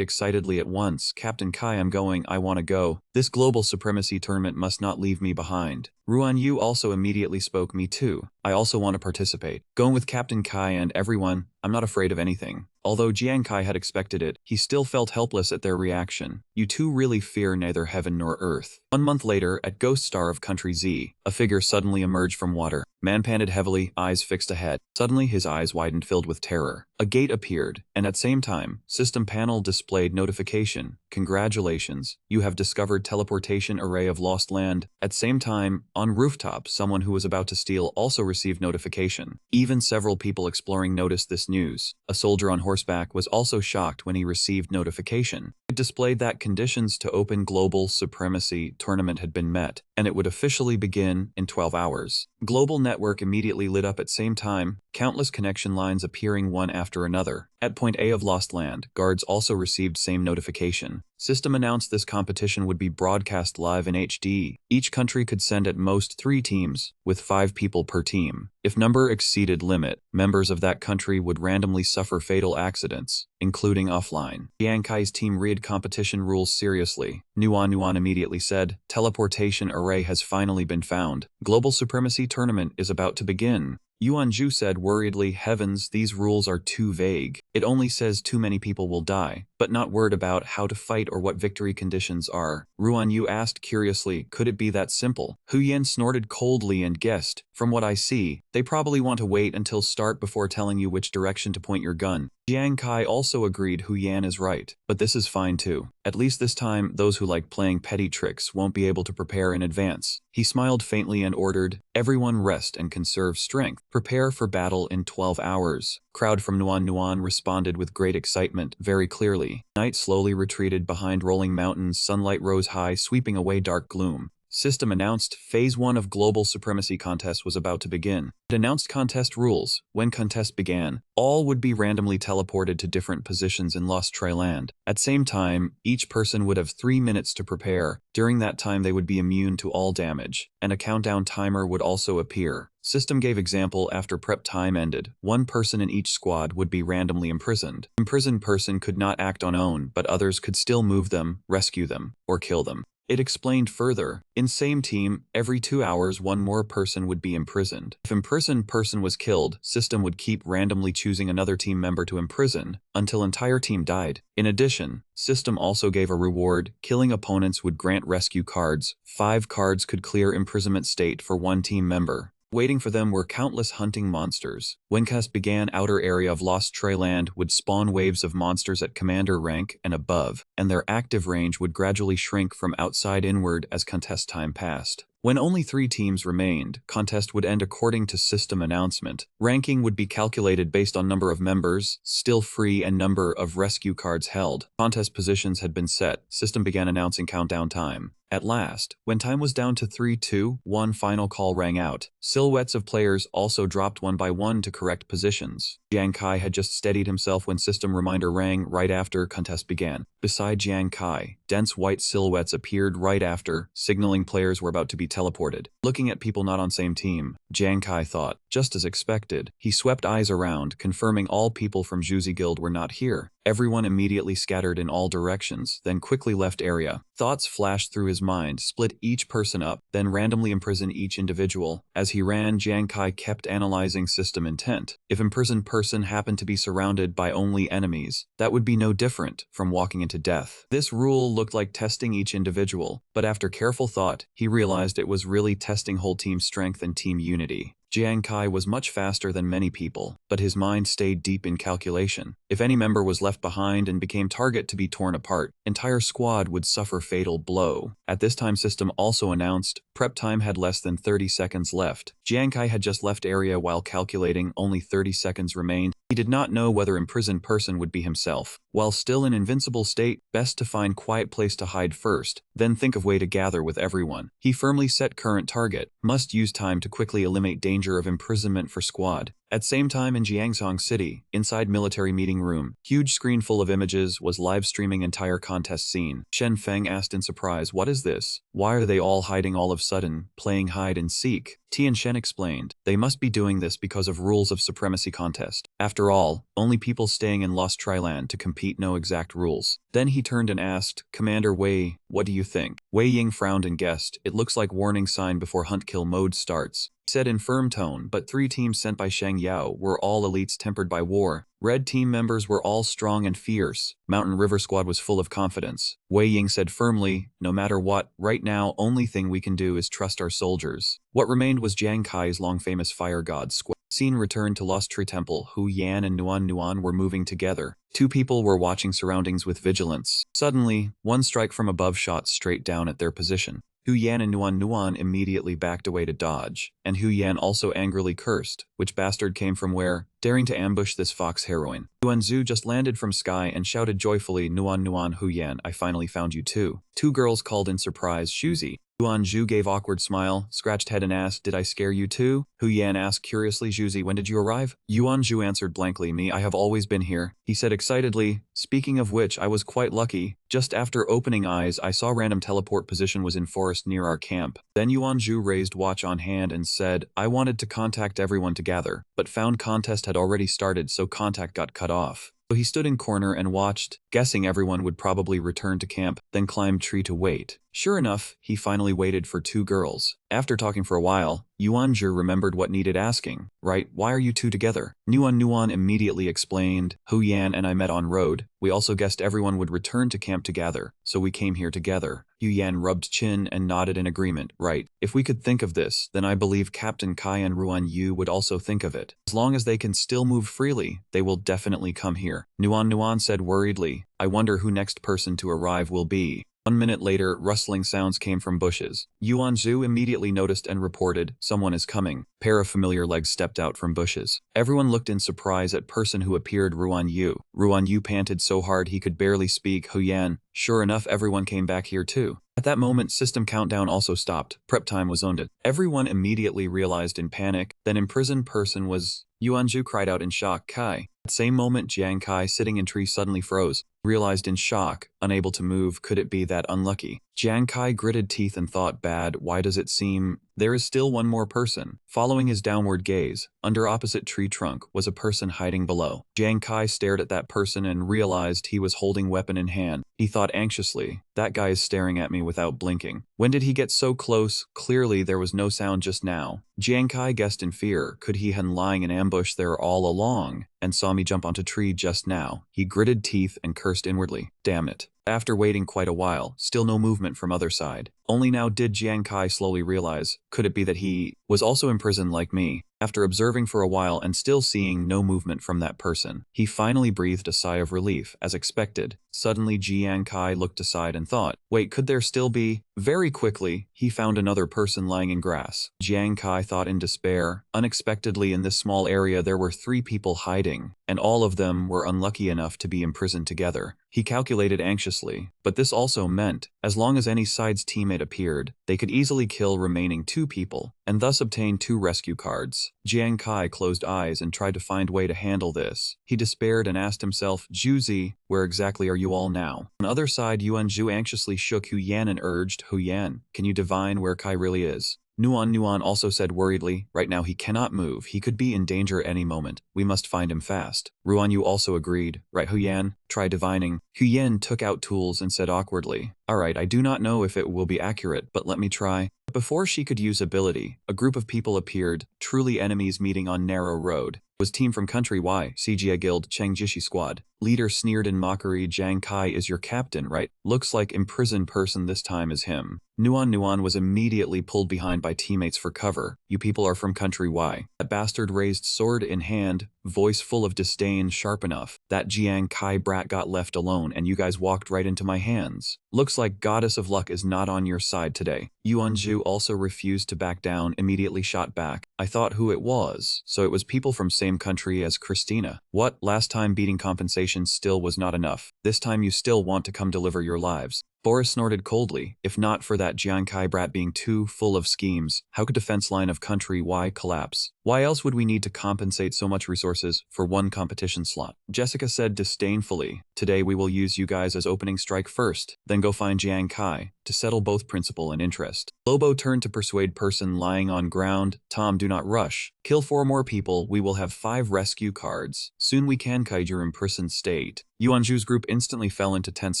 excitedly at once. Captain Kai, I'm going. I want to go. This Global Supremacy Tournament must not leave me behind. Ruan Yu also immediately spoke, me too. I also want to participate. Going with Captain Kai and everyone, I'm not afraid of anything. Although Jiang Kai had expected it, he still felt helpless at their reaction. You two really fear neither heaven nor earth. 1 month later, at Ghost Star of Country Z, a figure suddenly emerged from water. Man panted heavily, eyes fixed ahead. Suddenly his eyes widened, filled with terror. A gate appeared, and at same time, system panel displayed notification. Congratulations, you have discovered teleportation array of lost land. At same time, on rooftop, someone who was about to steal also received notification. Even several people exploring noticed this news. A soldier on horseback was also shocked when he received notification. It displayed that conditions to open Global Supremacy Tournament had been met, and it would officially begin in 12 hours. Global network immediately lit up at same time, countless connection lines appearing one after another. At point A of Lost Land, guards also received same notification. System announced this competition would be broadcast live in HD. Each country could send at most 3 teams, with 5 people per team. If number exceeded limit, members of that country would randomly suffer fatal accidents, including offline. Jiang Kai's team read competition rules seriously. Nuan Nuan immediately said, Teleportation array has finally been found. Global Supremacy Tournament is about to begin. Yuan Zhu said worriedly, Heavens, these rules are too vague. It only says too many people will die, but not word about how to fight or what victory conditions are. Ruan Yu asked curiously, could it be that simple? Hu Yan snorted coldly and guessed, from what I see, they probably want to wait until start before telling you which direction to point your gun. Jiang Kai also agreed Hu Yan is right, but this is fine too. At least this time, those who like playing petty tricks won't be able to prepare in advance. He smiled faintly and ordered, everyone rest and conserve strength. Prepare for battle in 12 hours. Crowd from Nuan Nuan responded with great excitement, very clearly. Night slowly retreated behind rolling mountains, sunlight rose high, sweeping away dark gloom. System announced Phase 1 of Global Supremacy Contest was about to begin. It announced contest rules. When contest began, all would be randomly teleported to different positions in Lost Trey Land. At same time, each person would have 3 minutes to prepare. During that time they would be immune to all damage, and a countdown timer would also appear. System gave example after prep time ended. 1 person in each squad would be randomly imprisoned. Imprisoned person could not act on own, but others could still move them, rescue them, or kill them. It explained further, in same team, every 2 hours one more person would be imprisoned. If imprisoned person was killed, system would keep randomly choosing another team member to imprison until entire team died. In addition, system also gave a reward, killing opponents would grant rescue cards. 5 cards could clear imprisonment state for one team member. Waiting for them were countless hunting monsters. When cast began, outer area of Lost Treyland would spawn waves of monsters at commander rank and above, and their active range would gradually shrink from outside inward as contest time passed. When only 3 teams remained, contest would end according to system announcement. Ranking would be calculated based on number of members, still free, and number of rescue cards held. Contest positions had been set. System began announcing countdown time. At last, when time was down to 3, 2, 1, final call rang out. Silhouettes of players also dropped one by one to correct positions. Jiang Kai had just steadied himself when system reminder rang right after contest began. Beside Jiang Kai, dense white silhouettes appeared right after, signaling players were about to be teleported. Looking at people not on same team, Jiang Kai thought, just as expected. He swept eyes around, confirming all people from Zhuzi Guild were not here. Everyone immediately scattered in all directions, then quickly left area. Thoughts flashed through his mind, split each person up, then randomly imprison each individual. As he ran, Jiang Kai kept analyzing system intent. If imprisoned person happened to be surrounded by only enemies, that would be no different from walking into death. This rule looked like testing each individual, but after careful thought, he realized it was really testing whole team strength and team unity. Jiang Kai was much faster than many people, but his mind stayed deep in calculation. If any member was left behind and became target to be torn apart, entire squad would suffer fatal blow. At this time, system also announced prep time had less than 30 seconds left. Jiang Kai had just left area while calculating, only 30 seconds remained. He did not know whether imprisoned person would be himself. While still in invincible state, best to find quiet place to hide first, then think of way to gather with everyone. He firmly set current target, must use time to quickly eliminate danger of imprisonment for squad. At same time in Jiangzhong City, inside military meeting room, huge screen full of images was live streaming entire contest scene. Shen Feng asked in surprise, what is this? Why are they all hiding all of a sudden, playing hide and seek? Tian Shen explained, they must be doing this because of rules of supremacy contest. After all, only people staying in Lost Triland to compete know exact rules. Then he turned and asked, Commander Wei, what do you think? Wei Ying frowned and guessed, it looks like warning sign before hunt-kill mode starts. Said in firm tone, but 3 teams sent by Shang Yao were all elites tempered by war. Red team members were all strong and fierce. Mountain River squad was full of confidence. Wei Ying said firmly, no matter what, right now only thing we can do is trust our soldiers. What remained was Jiang Kai's long famous fire god squad. Scene returned to Lost Tree Temple. Hu Yan and Nuan were moving together. 2 people were watching surroundings with vigilance. Suddenly, one strike from above shot straight down at their position. Hu Yan and Nuan immediately backed away to dodge, and Hu Yan also angrily cursed, which bastard came from where, daring to ambush this fox heroine. Yuan Zhu just landed from sky and shouted joyfully, Nuan Hu Yan, I finally found you too. 2 girls called in surprise, Shuzi. Yuan Zhu gave awkward smile, scratched head and asked, did I scare you too? Hu Yan asked curiously, Zhuzi, when did you arrive? Yuan Zhu answered blankly, me, I have always been here. He said excitedly, speaking of which, I was quite lucky. Just after opening eyes, I saw random teleport position was in forest near our camp. Then Yuan Zhu raised watch on hand and said, I wanted to contact everyone to gather, but found contest had already started so contact got cut off. So he stood in corner and watched, guessing everyone would probably return to camp, then climbed tree to wait. Sure enough, he finally waited for 2 girls. After talking for a while, Yuan Zhu remembered what needed asking. Right, why are you 2 together? Nuan immediately explained, Hu Yan and I met on road. We also guessed everyone would return to camp together, so we came here together. Hu Yan rubbed chin and nodded in agreement. Right, if we could think of this, then I believe Captain Kai and Ruan Yu would also think of it. As long as they can still move freely, they will definitely come here. Nuan said worriedly, I wonder who next person to arrive will be. 1 minute later, rustling sounds came from bushes. Yuan Zhu immediately noticed and reported, someone is coming. Pair of familiar legs stepped out from bushes. Everyone looked in surprise at person who appeared, Ruan Yu. Ruan Yu panted so hard he could barely speak. Hu Yan, sure enough everyone came back here too. At that moment, system countdown also stopped. Prep time was ended. Everyone immediately realized in panic, then imprisoned person was... Yuan Zhu cried out in shock, Kai. At same moment, Jiang Kai sitting in tree suddenly froze. Realized in shock, unable to move, could it be that unlucky? Jiang Kai gritted teeth and thought, bad, why does it seem... There is still one more person. Following his downward gaze, under opposite tree trunk was a person hiding below. Jiang Kai stared at that person and realized he was holding weapon in hand. He thought anxiously, that guy is staring at me without blinking. When did he get so close? Clearly there was no sound just now. Jiang Kai guessed in fear. Could he have been lying in ambush there all along and saw me jump onto tree just now? He gritted teeth and cursed inwardly. Damn it. After waiting quite a while, still no movement from other side. Only now did Jiang Kai slowly realize, could it be that he was also imprisoned like me? After observing for a while and still seeing no movement from that person, he finally breathed a sigh of relief, as expected. Suddenly Jiang Kai looked aside and thought, wait, could there still be? Very quickly, he found another person lying in grass. Jiang Kai thought in despair. Unexpectedly in this small area there were 3 people hiding, and all of them were unlucky enough to be imprisoned together. He calculated anxiously, but this also meant, as long as any side's teammate appeared, they could easily kill remaining 2 people, and thus obtain 2 rescue cards. Jiang Kai closed eyes and tried to find a way to handle this. He despaired and asked himself, Juzi, where exactly are you all now? On the other side, Yuanju anxiously shook Hu Yan and urged, Hu Yan, can you divine where Kai really is? Nuan also said worriedly, right now he cannot move, he could be in danger any moment, we must find him fast. Ruanyu also agreed, right Huyan, try divining. Huyan took out tools and said awkwardly, alright, I do not know if it will be accurate, but let me try. Before she could use ability, a group of people appeared, truly enemies meeting on narrow road. It was team from Country Y, CGA Guild, Changjishi Squad. Leader sneered in mockery, Jiang Kai is your captain, right? Looks like imprisoned person this time is him. Nuan was immediately pulled behind by teammates for cover. You people are from Country Y. That bastard raised sword in hand, voice full of disdain sharp enough. That Jiang Kai brat got left alone and you guys walked right into my hands. Looks like Goddess of Luck is not on your side today. Yuanju also refused to back down, immediately shot back. I thought who it was. So it was people from same country as Christina. What? Last time beating compensation still was not enough. This time you still want to come deliver your lives. Boris snorted coldly. If not for that Jiang Kai brat being too full of schemes, how could defense line of Country Y collapse? Why else would we need to compensate so much resources for one competition slot? Jessica said disdainfully, today we will use you guys as opening strike first, then go find Jiang Kai to settle both principal and interest. Lobo turned to persuade person lying on ground, Tom, do not rush. Kill 4 more people, we will have 5 rescue cards. Soon we can guide your imprisoned state. Yuanju's group instantly fell into tense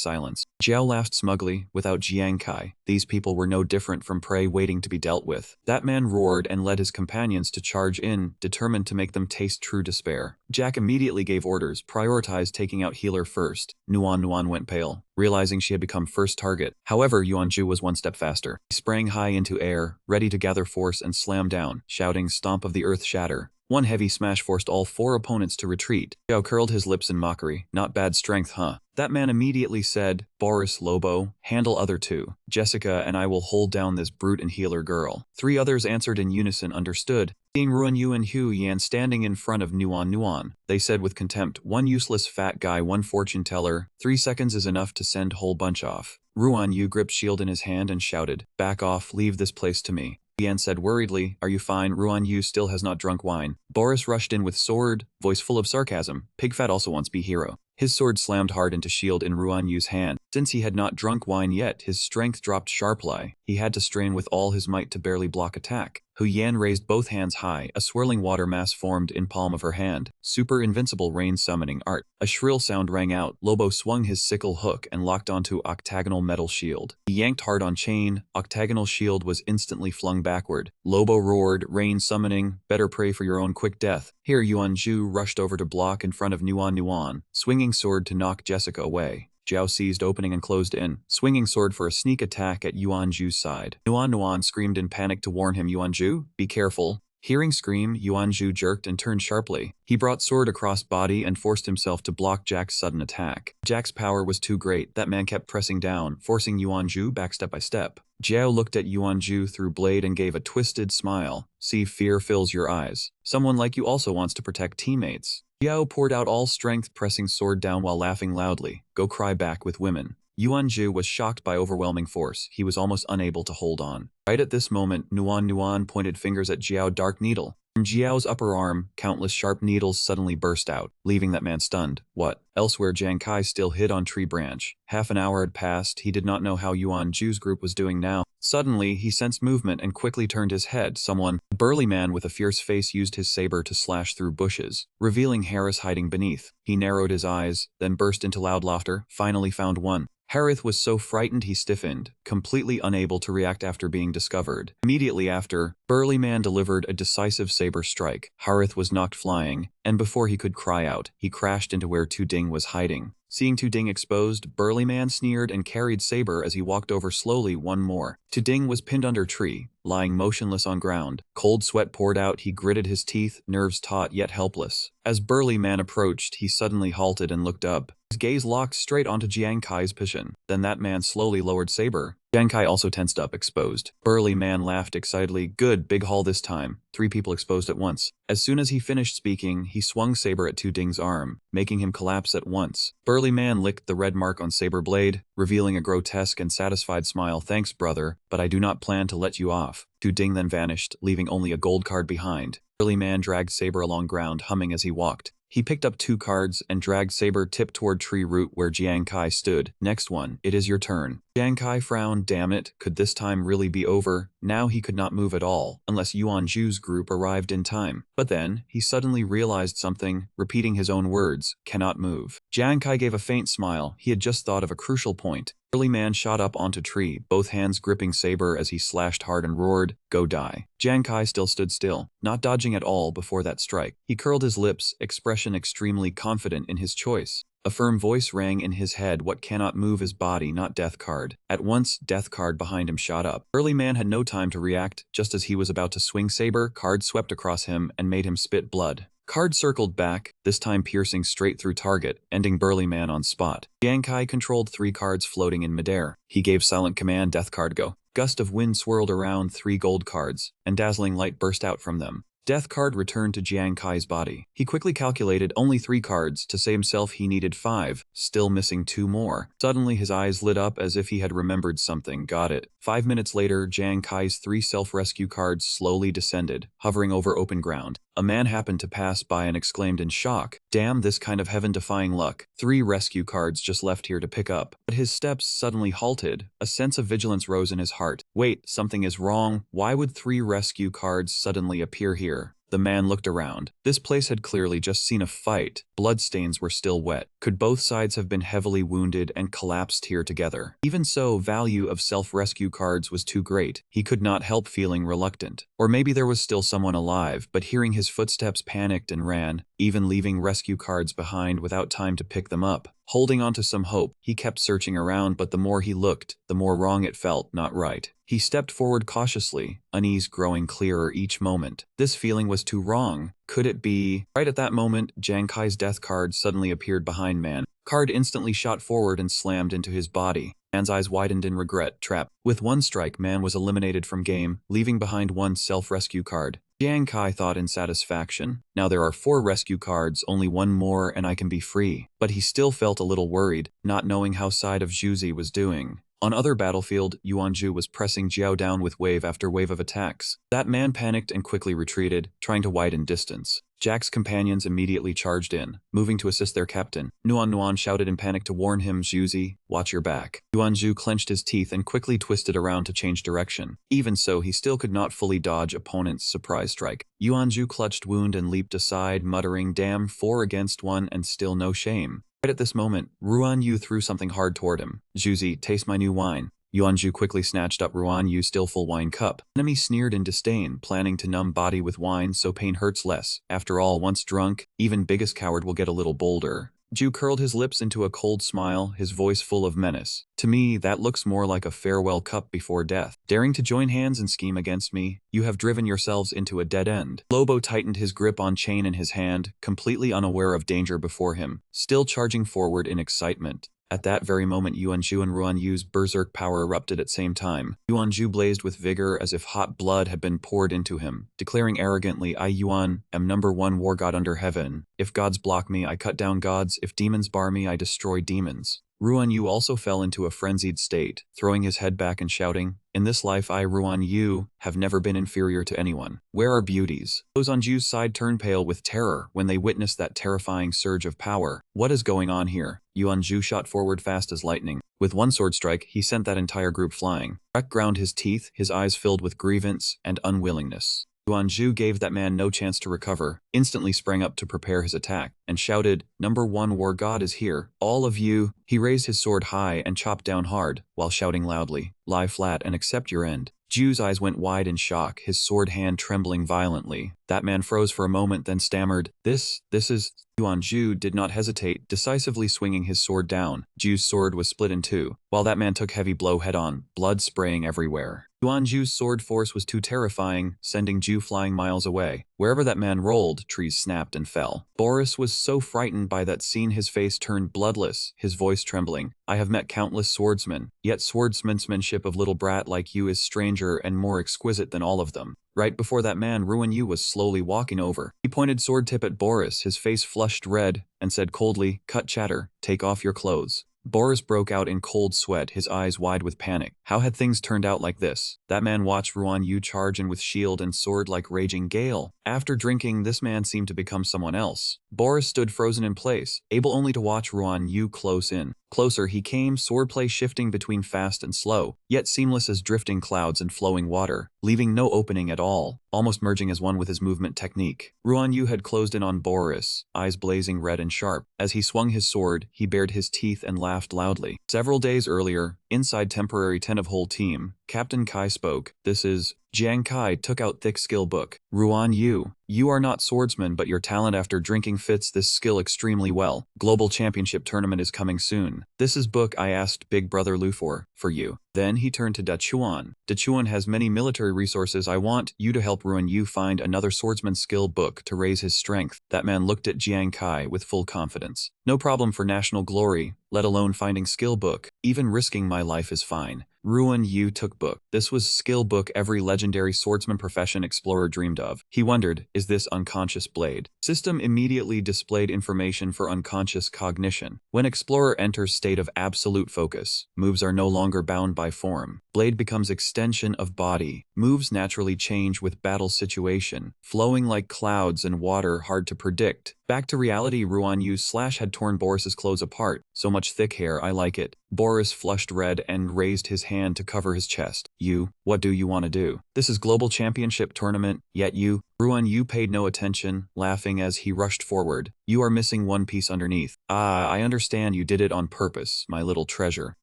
silence. Jiao laughed smugly, without Jiang Kai. These people were no different from prey waiting to be dealt with. That man roared and led his companions to charge in, determined to make them taste true despair. Jack immediately gave orders, prioritized taking out healer first. Nuan went pale, realizing she had become first target. However, Yuanju was one step faster. He sprang high into air, ready to gather force and slam down, shouting, stomp of the earth shatter. One heavy smash forced all 4 opponents to retreat. Zhao curled his lips in mockery. Not bad strength, huh? That man immediately said, Boris, Lobo, handle other 2. Jessica and I will hold down this brute and healer girl. 3 others answered in unison, understood. Seeing Ruan Yu and Hu Yan standing in front of Nuan, they said with contempt, one useless fat guy, one fortune teller, 3 seconds is enough to send whole bunch off. Ruan Yu gripped shield in his hand and shouted, back off, leave this place to me. Yan said worriedly, are you fine? Ruan Yu still has not drunk wine. Boris rushed in with sword, voice full of sarcasm. Pigfat also wants be hero. His sword slammed hard into shield in Ruan Yu's hand. Since he had not drunk wine yet, his strength dropped sharply. He had to strain with all his might to barely block attack. Hu Yan raised both hands high. A swirling water mass formed in palm of her hand. Super invincible rain summoning art. A shrill sound rang out. Lobo swung his sickle hook and locked onto octagonal metal shield. He yanked hard on chain. Octagonal shield was instantly flung backward. Lobo roared, rain summoning, better pray for your own quick death. Here Yuanju rushed over to block in front of Nuan, swinging sword to knock Jessica away. Zhao seized opening and closed in, swinging sword for a sneak attack at Yuanju's side. Nuan screamed in panic to warn him, Yuanju, be careful. Hearing scream, Yuanju jerked and turned sharply. He brought sword across body and forced himself to block Jack's sudden attack. Jack's power was too great. That man kept pressing down, forcing Yuanju back step by step. Jiao looked at Yuanju through blade and gave a twisted smile. See, fear fills your eyes. Someone like you also wants to protect teammates. Jiao poured out all strength, pressing sword down while laughing loudly. Go cry back with women. Yuanju was shocked by overwhelming force. He was almost unable to hold on. Right at this moment, Nuan pointed fingers at Jiao dark needle. From Jiao's upper arm, countless sharp needles suddenly burst out, leaving that man stunned. What? Elsewhere, Jiang Kai still hid on tree branch. Half an hour had passed. He did not know how Yuanju's group was doing now. Suddenly, he sensed movement and quickly turned his head. A burly man with a fierce face used his saber to slash through bushes, revealing Harris hiding beneath. He narrowed his eyes, then burst into loud laughter, finally found one. Harith was so frightened he stiffened, completely unable to react after being discovered. Immediately after, Burly Man delivered a decisive saber strike. Harith was knocked flying, and before he could cry out, he crashed into where Tuding was hiding. Seeing Tuding exposed, Burly Man sneered and carried saber as he walked over slowly one more. Tuding was pinned under tree, lying motionless on ground. Cold sweat poured out, he gritted his teeth, nerves taut yet helpless. As Burly Man approached, he suddenly halted and looked up. His gaze locked straight onto Jiang Kai's position. Then that man slowly lowered saber. Jiang Kai also tensed up, exposed. Burly Man laughed excitedly. Good, big haul this time. 3 people exposed at once. As soon as he finished speaking, he swung saber at Tuding's arm, making him collapse at once. Burly Man licked the red mark on saber blade, revealing a grotesque and satisfied smile. Thanks, brother, but I do not plan to let you off. Tuding then vanished, leaving only a gold card behind. Burly Man dragged saber along ground, humming as he walked. He picked up 2 cards and dragged saber tip toward tree root where Jiang Kai stood. Next one, it is your turn. Jiang Kai frowned. Damn it, could this time really be over? Now he could not move at all, unless Yuan Zhu's group arrived in time. But then, he suddenly realized something, repeating his own words, cannot move. Jiang Kai gave a faint smile. He had just thought of a crucial point. Burly Man shot up onto tree, both hands gripping saber as he slashed hard and roared, go die. Jiang Kai still stood still, not dodging at all before that strike. He curled his lips, expression extremely confident in his choice. A firm voice rang in his head, what cannot move is body, not death card. At once, death card behind him shot up. Burly Man had no time to react. Just as he was about to swing saber, card swept across him and made him spit blood. Card circled back, this time piercing straight through target, ending Burly Man on spot. Jiang Kai controlled 3 cards floating in midair. He gave silent command, death card go. Gust of wind swirled around 3 gold cards, and dazzling light burst out from them. Death card returned to Jiang Kai's body. He quickly calculated only 3 cards. To save himself he needed 5, still missing 2 more. Suddenly his eyes lit up as if he had remembered something. Got it. 5 minutes later, Jiang Kai's 3 self-rescue cards slowly descended, hovering over open ground. A man happened to pass by and exclaimed in shock, damn, this kind of heaven-defying luck. 3 rescue cards just left here to pick up. But his steps suddenly halted. A sense of vigilance rose in his heart. Wait, something is wrong. Why would 3 rescue cards suddenly appear here? The man looked around. This place had clearly just seen a fight. Bloodstains were still wet. Could both sides have been heavily wounded and collapsed here together? Even so, value of self-rescue cards was too great. He could not help feeling reluctant. Or maybe there was still someone alive, but hearing his footsteps panicked and ran, even leaving rescue cards behind without time to pick them up. Holding on to some hope, he kept searching around, but the more he looked, the more wrong it felt, not right. He stepped forward cautiously, unease growing clearer each moment. This feeling was too wrong. Could it be? Right at that moment, Jiang Kai's death card suddenly appeared behind Man. Card instantly shot forward and slammed into his body. Man's eyes widened in regret. Trap. With 1 strike, Man was eliminated from game, leaving behind 1 self-rescue card. Jiang Kai thought in satisfaction. Now there are 4 rescue cards, only 1 more and I can be free. But he still felt a little worried, not knowing how side of Zhuzi was doing. On other battlefield, Yuan Zhu was pressing Jiao down with wave after wave of attacks. That man panicked and quickly retreated, trying to widen distance. Jack's companions immediately charged in, moving to assist their captain. Nuan shouted in panic to warn him, Zhuzi, watch your back. Yuan Zhu clenched his teeth and quickly twisted around to change direction. Even so, he still could not fully dodge opponent's surprise strike. Yuan Zhu clutched wound and leaped aside, muttering, damn, 4 against 1 and still no shame. Right at this moment, Ruan Yu threw something hard toward him. Zhuzi, taste my new wine. Yuan Zhu quickly snatched up Ruan Yu's still full wine cup. Enemy sneered in disdain, planning to numb body with wine so pain hurts less. After all, once drunk, even biggest coward will get a little bolder. Zhu curled his lips into a cold smile, his voice full of menace. To me, that looks more like a farewell cup before death. Daring to join hands and scheme against me, you have driven yourselves into a dead end. Lobo tightened his grip on chain in his hand, completely unaware of danger before him, still charging forward in excitement. At that very moment, Yuan Zhu and Ruan Yu's berserk power erupted at same time. Yuan Zhu blazed with vigor as if hot blood had been poured into him, declaring arrogantly, I, Yuan, am #1 war god under heaven. If gods block me, I cut down gods. If demons bar me, I destroy demons. Ruan Yu also fell into a frenzied state, throwing his head back and shouting, "In this life I, Ruan Yu, have never been inferior to anyone. Where are beauties?" Those on Ju's side turned pale with terror when they witnessed that terrifying surge of power. What is going on here? Yuan Ju shot forward fast as lightning. With one sword strike, he sent that entire group flying. Rek ground his teeth, his eyes filled with grievance and unwillingness. Yuan Ju gave that man no chance to recover, instantly sprang up to prepare his attack, and shouted, "Number 1 war god is here. All of you." He raised his sword high and chopped down hard, while shouting loudly, "Lie flat and accept your end." Ju's eyes went wide in shock, his sword hand trembling violently. That man froze for a moment, then stammered, This is... Yuan Ju did not hesitate, decisively swinging his sword down. Ju's sword was split in two, while that man took heavy blow head-on, blood spraying everywhere. Yuan Ju's sword force was too terrifying, sending Ju flying miles away. Wherever that man rolled, trees snapped and fell. Boris was so frightened by that scene his face turned bloodless, his voice trembling. "I have met countless swordsmen, yet swordsmanship of little brat like you is stranger and more exquisite than all of them." Right before that man, Ruan Yu was slowly walking over. He pointed sword tip at Boris, his face flushed red, and said coldly, "Cut chatter, take off your clothes." Boris broke out in cold sweat, his eyes wide with panic. How had things turned out like this? That man watched Ruan Yu charge in with shield and sword like raging gale. After drinking, this man seemed to become someone else. Boris stood frozen in place, able only to watch Ruan Yu close in. Closer he came, swordplay shifting between fast and slow, yet seamless as drifting clouds and flowing water, leaving no opening at all, almost merging as one with his movement technique. Ruan Yu had closed in on Boris, eyes blazing red and sharp. As he swung his sword, he bared his teeth and laughed loudly. Several days earlier, inside temporary 10 of whole team, Captain Kai spoke. "This is..." Jiang Kai took out thick skill book. "Ruan Yu, you are not swordsman, but your talent after drinking fits this skill extremely well. Global Championship tournament is coming soon. This is book I asked Big Brother Lu for you." Then he turned to Dachuan. "Dachuan has many military resources. I want you to help Ruan Yu find another swordsman skill book to raise his strength." That man looked at Jiang Kai with full confidence. "No problem for national glory, let alone finding skill book. Even risking my life is fine." Ruan Yu took book. This was skill book every legendary swordsman profession explorer dreamed of. He wondered, is this unconscious blade? System immediately displayed information for unconscious cognition. When explorer enters state of absolute focus, moves are no longer bound by form. Blade becomes extension of body. Moves naturally change with battle situation, flowing like clouds and water hard to predict. Back to reality, Ruan Yu's slash had torn Boris's clothes apart. "So much thick hair, I like it." Boris flushed red and raised his hand to cover his chest. "You, what do you want to do? This is Global Championship tournament, yet you..." Ruan Yu paid no attention, laughing as he rushed forward. "You are missing one piece underneath." "Ah, I understand you did it on purpose, my little treasure."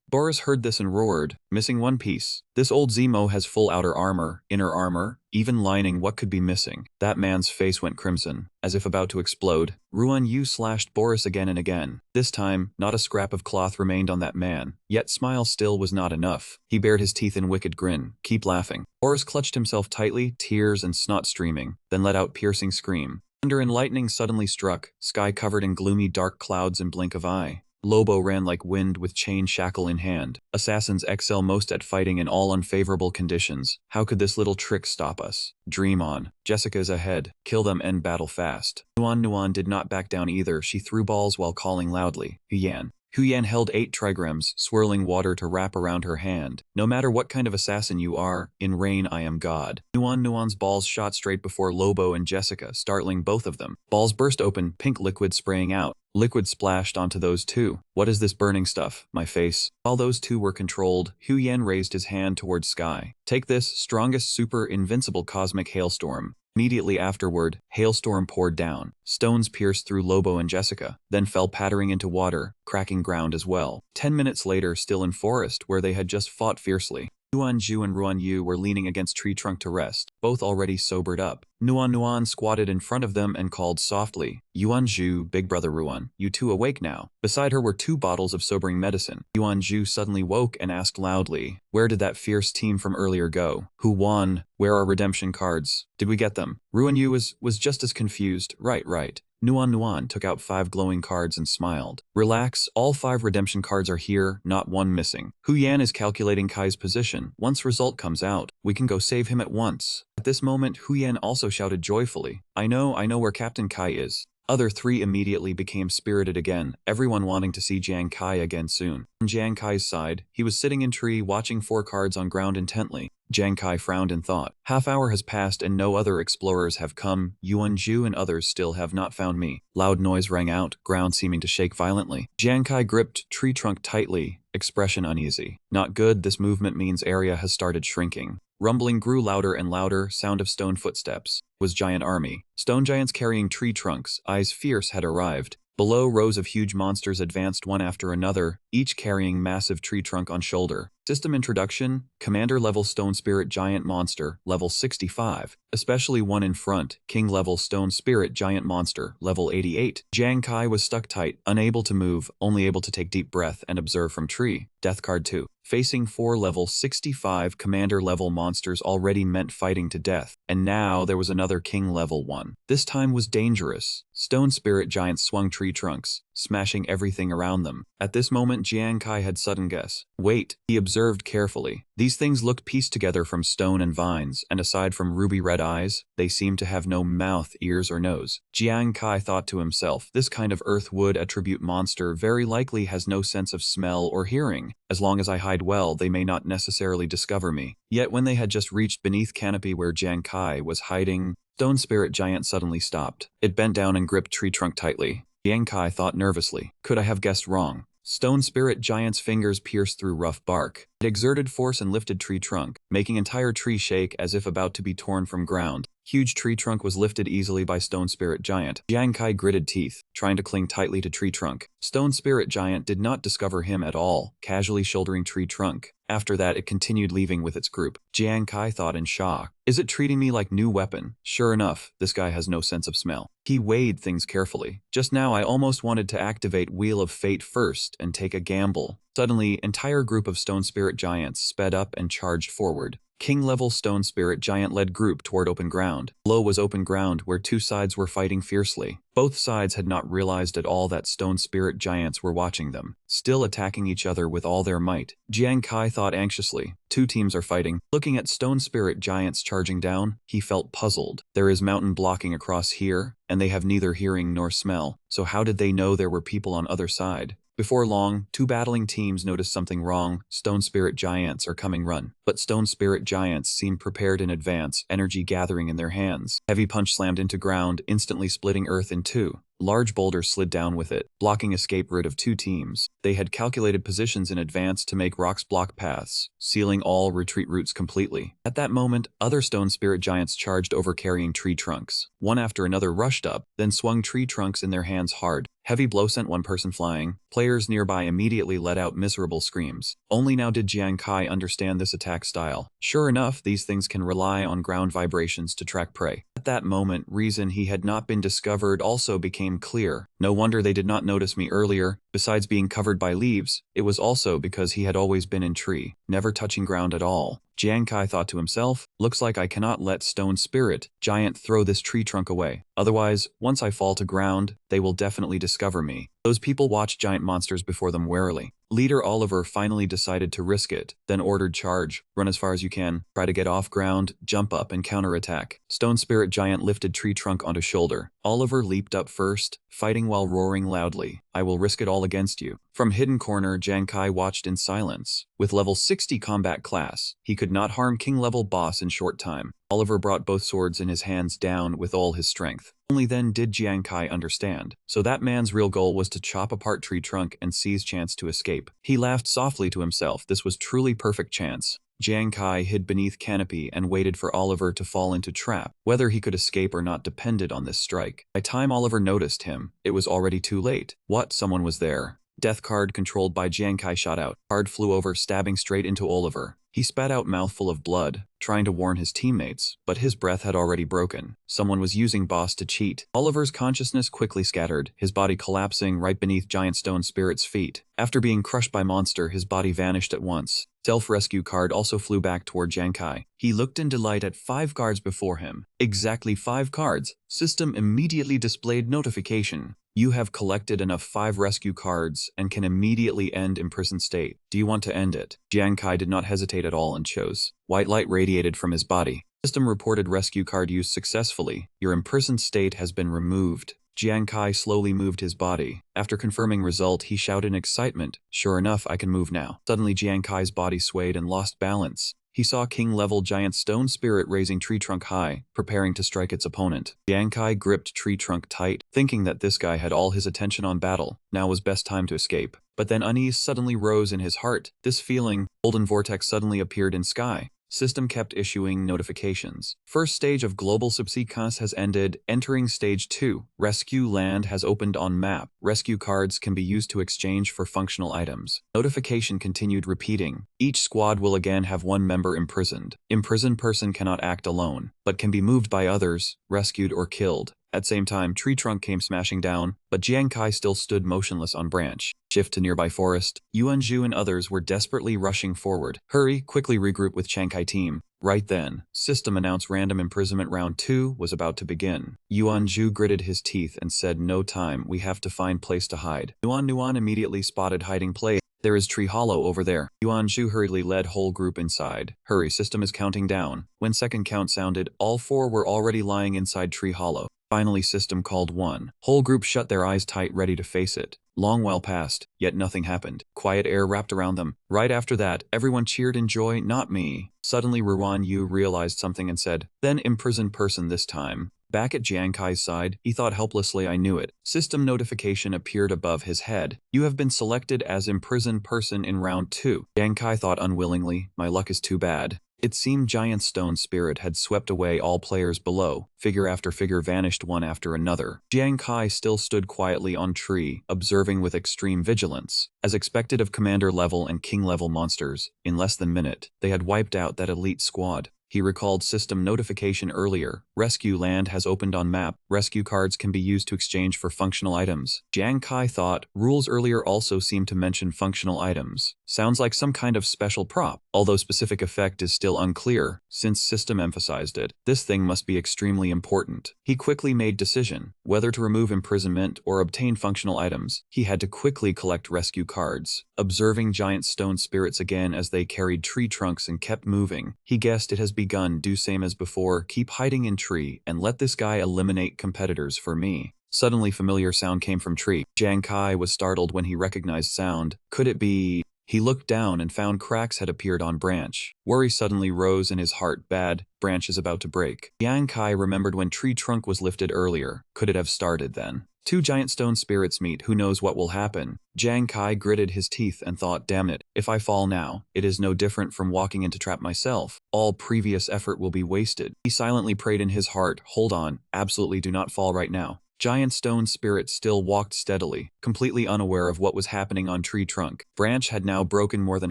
Boris heard this and roared, "Missing one piece? This old Zemo has full outer armor, inner armor, even lining. What could be missing?" That man's face went crimson, as if about to explode. Ruan Yu slashed Boris again and again. This time, not a scrap of cloth remained on that man, yet smile still was not enough. He bared his teeth in wicked grin. "Keep laughing." Boris clutched himself tightly, tears and snot streaming, then let out piercing scream. Thunder and lightning suddenly struck, sky covered in gloomy dark clouds in blink of eye. Lobo ran like wind with chain shackle in hand. Assassins excel most at fighting in all unfavorable conditions. How could this little trick stop us? Dream on. Jessica's ahead. Kill them, end battle fast. Nuan did not back down either. She threw balls while calling loudly. Huyan. Huyan held 8 trigrams, swirling water to wrap around her hand. "No matter what kind of assassin you are, in rain I am God." Nuan's balls shot straight before Lobo and Jessica, startling both of them. Balls burst open, pink liquid spraying out. Liquid splashed onto those two. "What is this burning stuff? My face." While those two were controlled, Huyan raised his hand towards sky. "Take this, strongest super invincible cosmic hailstorm." Immediately afterward, hailstorm poured down. Stones pierced through Lobo and Jessica, then fell pattering into water, cracking ground as well. 10 minutes later, still in forest where they had just fought fiercely, Yuan Ju and Ruan Yu were leaning against tree trunk to rest, both already sobered up. Nuan squatted in front of them and called softly, "Yuan Ju, big brother Ruan, you two awake now." Beside her were 2 bottles of sobering medicine. Yuan Ju suddenly woke and asked loudly, "Where did that fierce team from earlier go? Who won? Where are redemption cards? Did we get them?" Ruan Yu was just as confused. Right. Nuan took out 5 glowing cards and smiled. "Relax, all 5 redemption cards are here, not one missing. Huyan is calculating Kai's position. Once result comes out, we can go save him at once." At this moment, Huyan also shouted joyfully, I know where Captain Kai is." Other 3 immediately became spirited again, everyone wanting to see Jiang Kai again soon. On Jiang Kai's side, he was sitting in tree watching 4 cards on ground intently. Jiang Kai frowned and thought, half hour has passed and no other explorers have come, Yuan Zhu and others still have not found me. Loud noise rang out, ground seeming to shake violently. Jiang Kai gripped tree trunk tightly, expression uneasy. Not good, this movement means area has started shrinking. Rumbling grew louder and louder, sound of stone footsteps. Was giant army. Stone giants carrying tree trunks, eyes fierce, had arrived. Below, rows of huge monsters advanced one after another, each carrying massive tree trunk on shoulder. System introduction, Commander level Stone Spirit Giant Monster, level 65, especially one in front, King level Stone Spirit Giant Monster, level 88. Jiang Kai was stuck tight, unable to move, only able to take deep breath and observe from tree. Death card 2. Facing 4 level 65 Commander level monsters already meant fighting to death, and now there was another King level 1. This time was dangerous. Stone Spirit Giants swung tree trunks, smashing everything around them. At this moment, Jiang Kai had sudden guess. Wait, he observed carefully. These things looked pieced together from stone and vines, and aside from ruby red eyes, they seemed to have no mouth, ears, or nose. Jiang Kai thought to himself, this kind of earth wood attribute monster very likely has no sense of smell or hearing. As long as I hide well, they may not necessarily discover me. Yet when they had just reached beneath canopy where Jiang Kai was hiding, Stone Spirit Giant suddenly stopped. It bent down and gripped tree trunk tightly. Jiang Kai thought nervously, could I have guessed wrong? Stone Spirit Giant's fingers pierced through rough bark. It exerted force and lifted tree trunk, making entire tree shake as if about to be torn from ground. Huge tree trunk was lifted easily by Stone Spirit Giant. Jiang Kai gritted teeth, trying to cling tightly to tree trunk. Stone Spirit Giant did not discover him at all, casually shouldering tree trunk. After that, it continued leaving with its group. Jiang Kai thought in shock. Is it treating me like new weapon? Sure enough, this guy has no sense of smell. He weighed things carefully. Just now I almost wanted to activate Wheel of Fate first and take a gamble. Suddenly, entire group of Stone Spirit Giants sped up and charged forward. King-level Stone Spirit Giant led group toward open ground. Below was open ground where 2 sides were fighting fiercely. Both sides had not realized at all that Stone Spirit Giants were watching them, still attacking each other with all their might. Jiang Kai thought anxiously. 2 teams are fighting. Looking at Stone Spirit Giants charging down, he felt puzzled. There is mountain blocking across here, and they have neither hearing nor smell. So how did they know there were people on other side? Before long, 2 battling teams noticed something wrong. Stone Spirit Giants are coming run. But Stone Spirit Giants seemed prepared in advance, energy gathering in their hands. Heavy punch slammed into ground, instantly splitting earth in 2. Large boulders slid down with it, blocking escape route of 2 teams. They had calculated positions in advance to make rocks block paths, sealing all retreat routes completely. At that moment, other Stone Spirit Giants charged over carrying tree trunks. One after another rushed up, then swung tree trunks in their hands hard. Heavy blow sent one person flying. Players nearby immediately let out miserable screams. Only now did Jiang Kai understand this attack style. Sure enough, these things can rely on ground vibrations to track prey. At that moment, reason he had not been discovered also became clear. No wonder they did not notice me earlier. Besides being covered by leaves, it was also because he had always been in tree, never touching ground at all. Jiang Kai thought to himself, looks like I cannot let Stone Spirit Giant throw this tree trunk away. Otherwise, once I fall to ground, they will definitely discover me. Those people watched giant monsters before them warily. Leader Oliver finally decided to risk it, then ordered charge. Run as far as you can, try to get off ground, jump up and counterattack. Stone Spirit Giant lifted tree trunk onto shoulder. Oliver leaped up first, fighting while roaring loudly. I will risk it all against you. From hidden corner, Jiang Kai watched in silence. With level 60 combat class, he could not harm king level boss in short time. Oliver brought both swords in his hands down with all his strength. Only then did Jiang Kai understand. So that man's real goal was to chop apart tree trunk and seize chance to escape. He laughed softly to himself. This was truly perfect chance. Jiang Kai hid beneath canopy and waited for Oliver to fall into trap. Whether he could escape or not depended on this strike. By time Oliver noticed him, it was already too late. What? Someone was there. Death card controlled by Jiang Kai shot out. Card flew over, stabbing straight into Oliver. He spat out mouthful of blood, trying to warn his teammates, but his breath had already broken. Someone was using boss to cheat. Oliver's consciousness quickly scattered, his body collapsing right beneath Giant Stone Spirit's feet. After being crushed by monster, his body vanished at once. Self-rescue card also flew back toward Jiang Kai. He looked in delight at 5 cards before him. Exactly 5 cards. System immediately displayed notification. You have collected enough 5 rescue cards and can immediately end imprisoned state. Do you want to end it? Jiang Kai did not hesitate at all and chose. White light radiated from his body. System reported rescue card used successfully. Your imprisoned state has been removed. Jiang Kai slowly moved his body. After confirming result, he shouted in excitement, "Sure enough, I can move now." Suddenly Jiang Kai's body swayed and lost balance. He saw king-level giant stone spirit raising tree trunk high, preparing to strike its opponent. Jiang Kai gripped tree trunk tight, thinking that this guy had all his attention on battle. Now was best time to escape. But then unease suddenly rose in his heart. This feeling, golden vortex suddenly appeared in sky. System kept issuing notifications. First stage of global subsequence has ended. Entering stage 2. Rescue land has opened on map. Rescue cards can be used to exchange for functional items. Notification continued repeating. Each squad will again have one member imprisoned. Imprisoned person cannot act alone, but can be moved by others, rescued or killed. At same time, tree trunk came smashing down, but Jiang Kai still stood motionless on branch. Shift to nearby forest. Yuan Zhu and others were desperately rushing forward. Hurry, quickly regroup with Chiang Kai team. Right then, system announced random imprisonment round 2 was about to begin. Yuan Zhu gritted his teeth and said, "No time, we have to find place to hide." Nuan immediately spotted hiding place. "There is Tree Hollow over there." Yuan Zhu hurriedly led whole group inside. "Hurry, system is counting down." When second count sounded, all 4 were already lying inside Tree Hollow. Finally, system called 1. Whole group shut their eyes tight, ready to face it. Long while passed, yet nothing happened. Quiet air wrapped around them. Right after that, everyone cheered in joy. "Not me." Suddenly Ruan Yu realized something and said, "Then imprisoned person this time." Back at Jiang Kai's side, he thought helplessly, "I knew it." System notification appeared above his head. "You have been selected as imprisoned person in round 2. Jiang Kai thought unwillingly, "My luck is too bad." It seemed giant stone spirit had swept away all players below. Figure after figure vanished one after another. Jiang Kai still stood quietly on tree, observing with extreme vigilance. As expected of commander level and king level monsters, in less than a minute, they had wiped out that elite squad. He recalled system notification earlier. Rescue land has opened on map. Rescue cards can be used to exchange for functional items. Jiang Kai thought, rules earlier also seemed to mention functional items. Sounds like some kind of special prop, although specific effect is still unclear, since system emphasized it. This thing must be extremely important. He quickly made decision, whether to remove imprisonment or obtain functional items. He had to quickly collect rescue cards. Observing giant stone spirits again as they carried tree trunks and kept moving, he guessed it has begun. Do same as before, keep hiding in tree, and let this guy eliminate competitors for me. Suddenly familiar sound came from tree. Jiang Kai was startled when he recognized sound. Could it be? He looked down and found cracks had appeared on branch. Worry suddenly rose in his heart. Bad, branch is about to break. Jiang Kai remembered when tree trunk was lifted earlier. Could it have started then? 2 giant stone spirits meet, who knows what will happen? Jiang Kai gritted his teeth and thought, damn it, if I fall now, it is no different from walking into trap myself. All previous effort will be wasted. He silently prayed in his heart, hold on, absolutely do not fall right now. Giant stone spirit still walked steadily, completely unaware of what was happening on tree trunk. Branch had now broken more than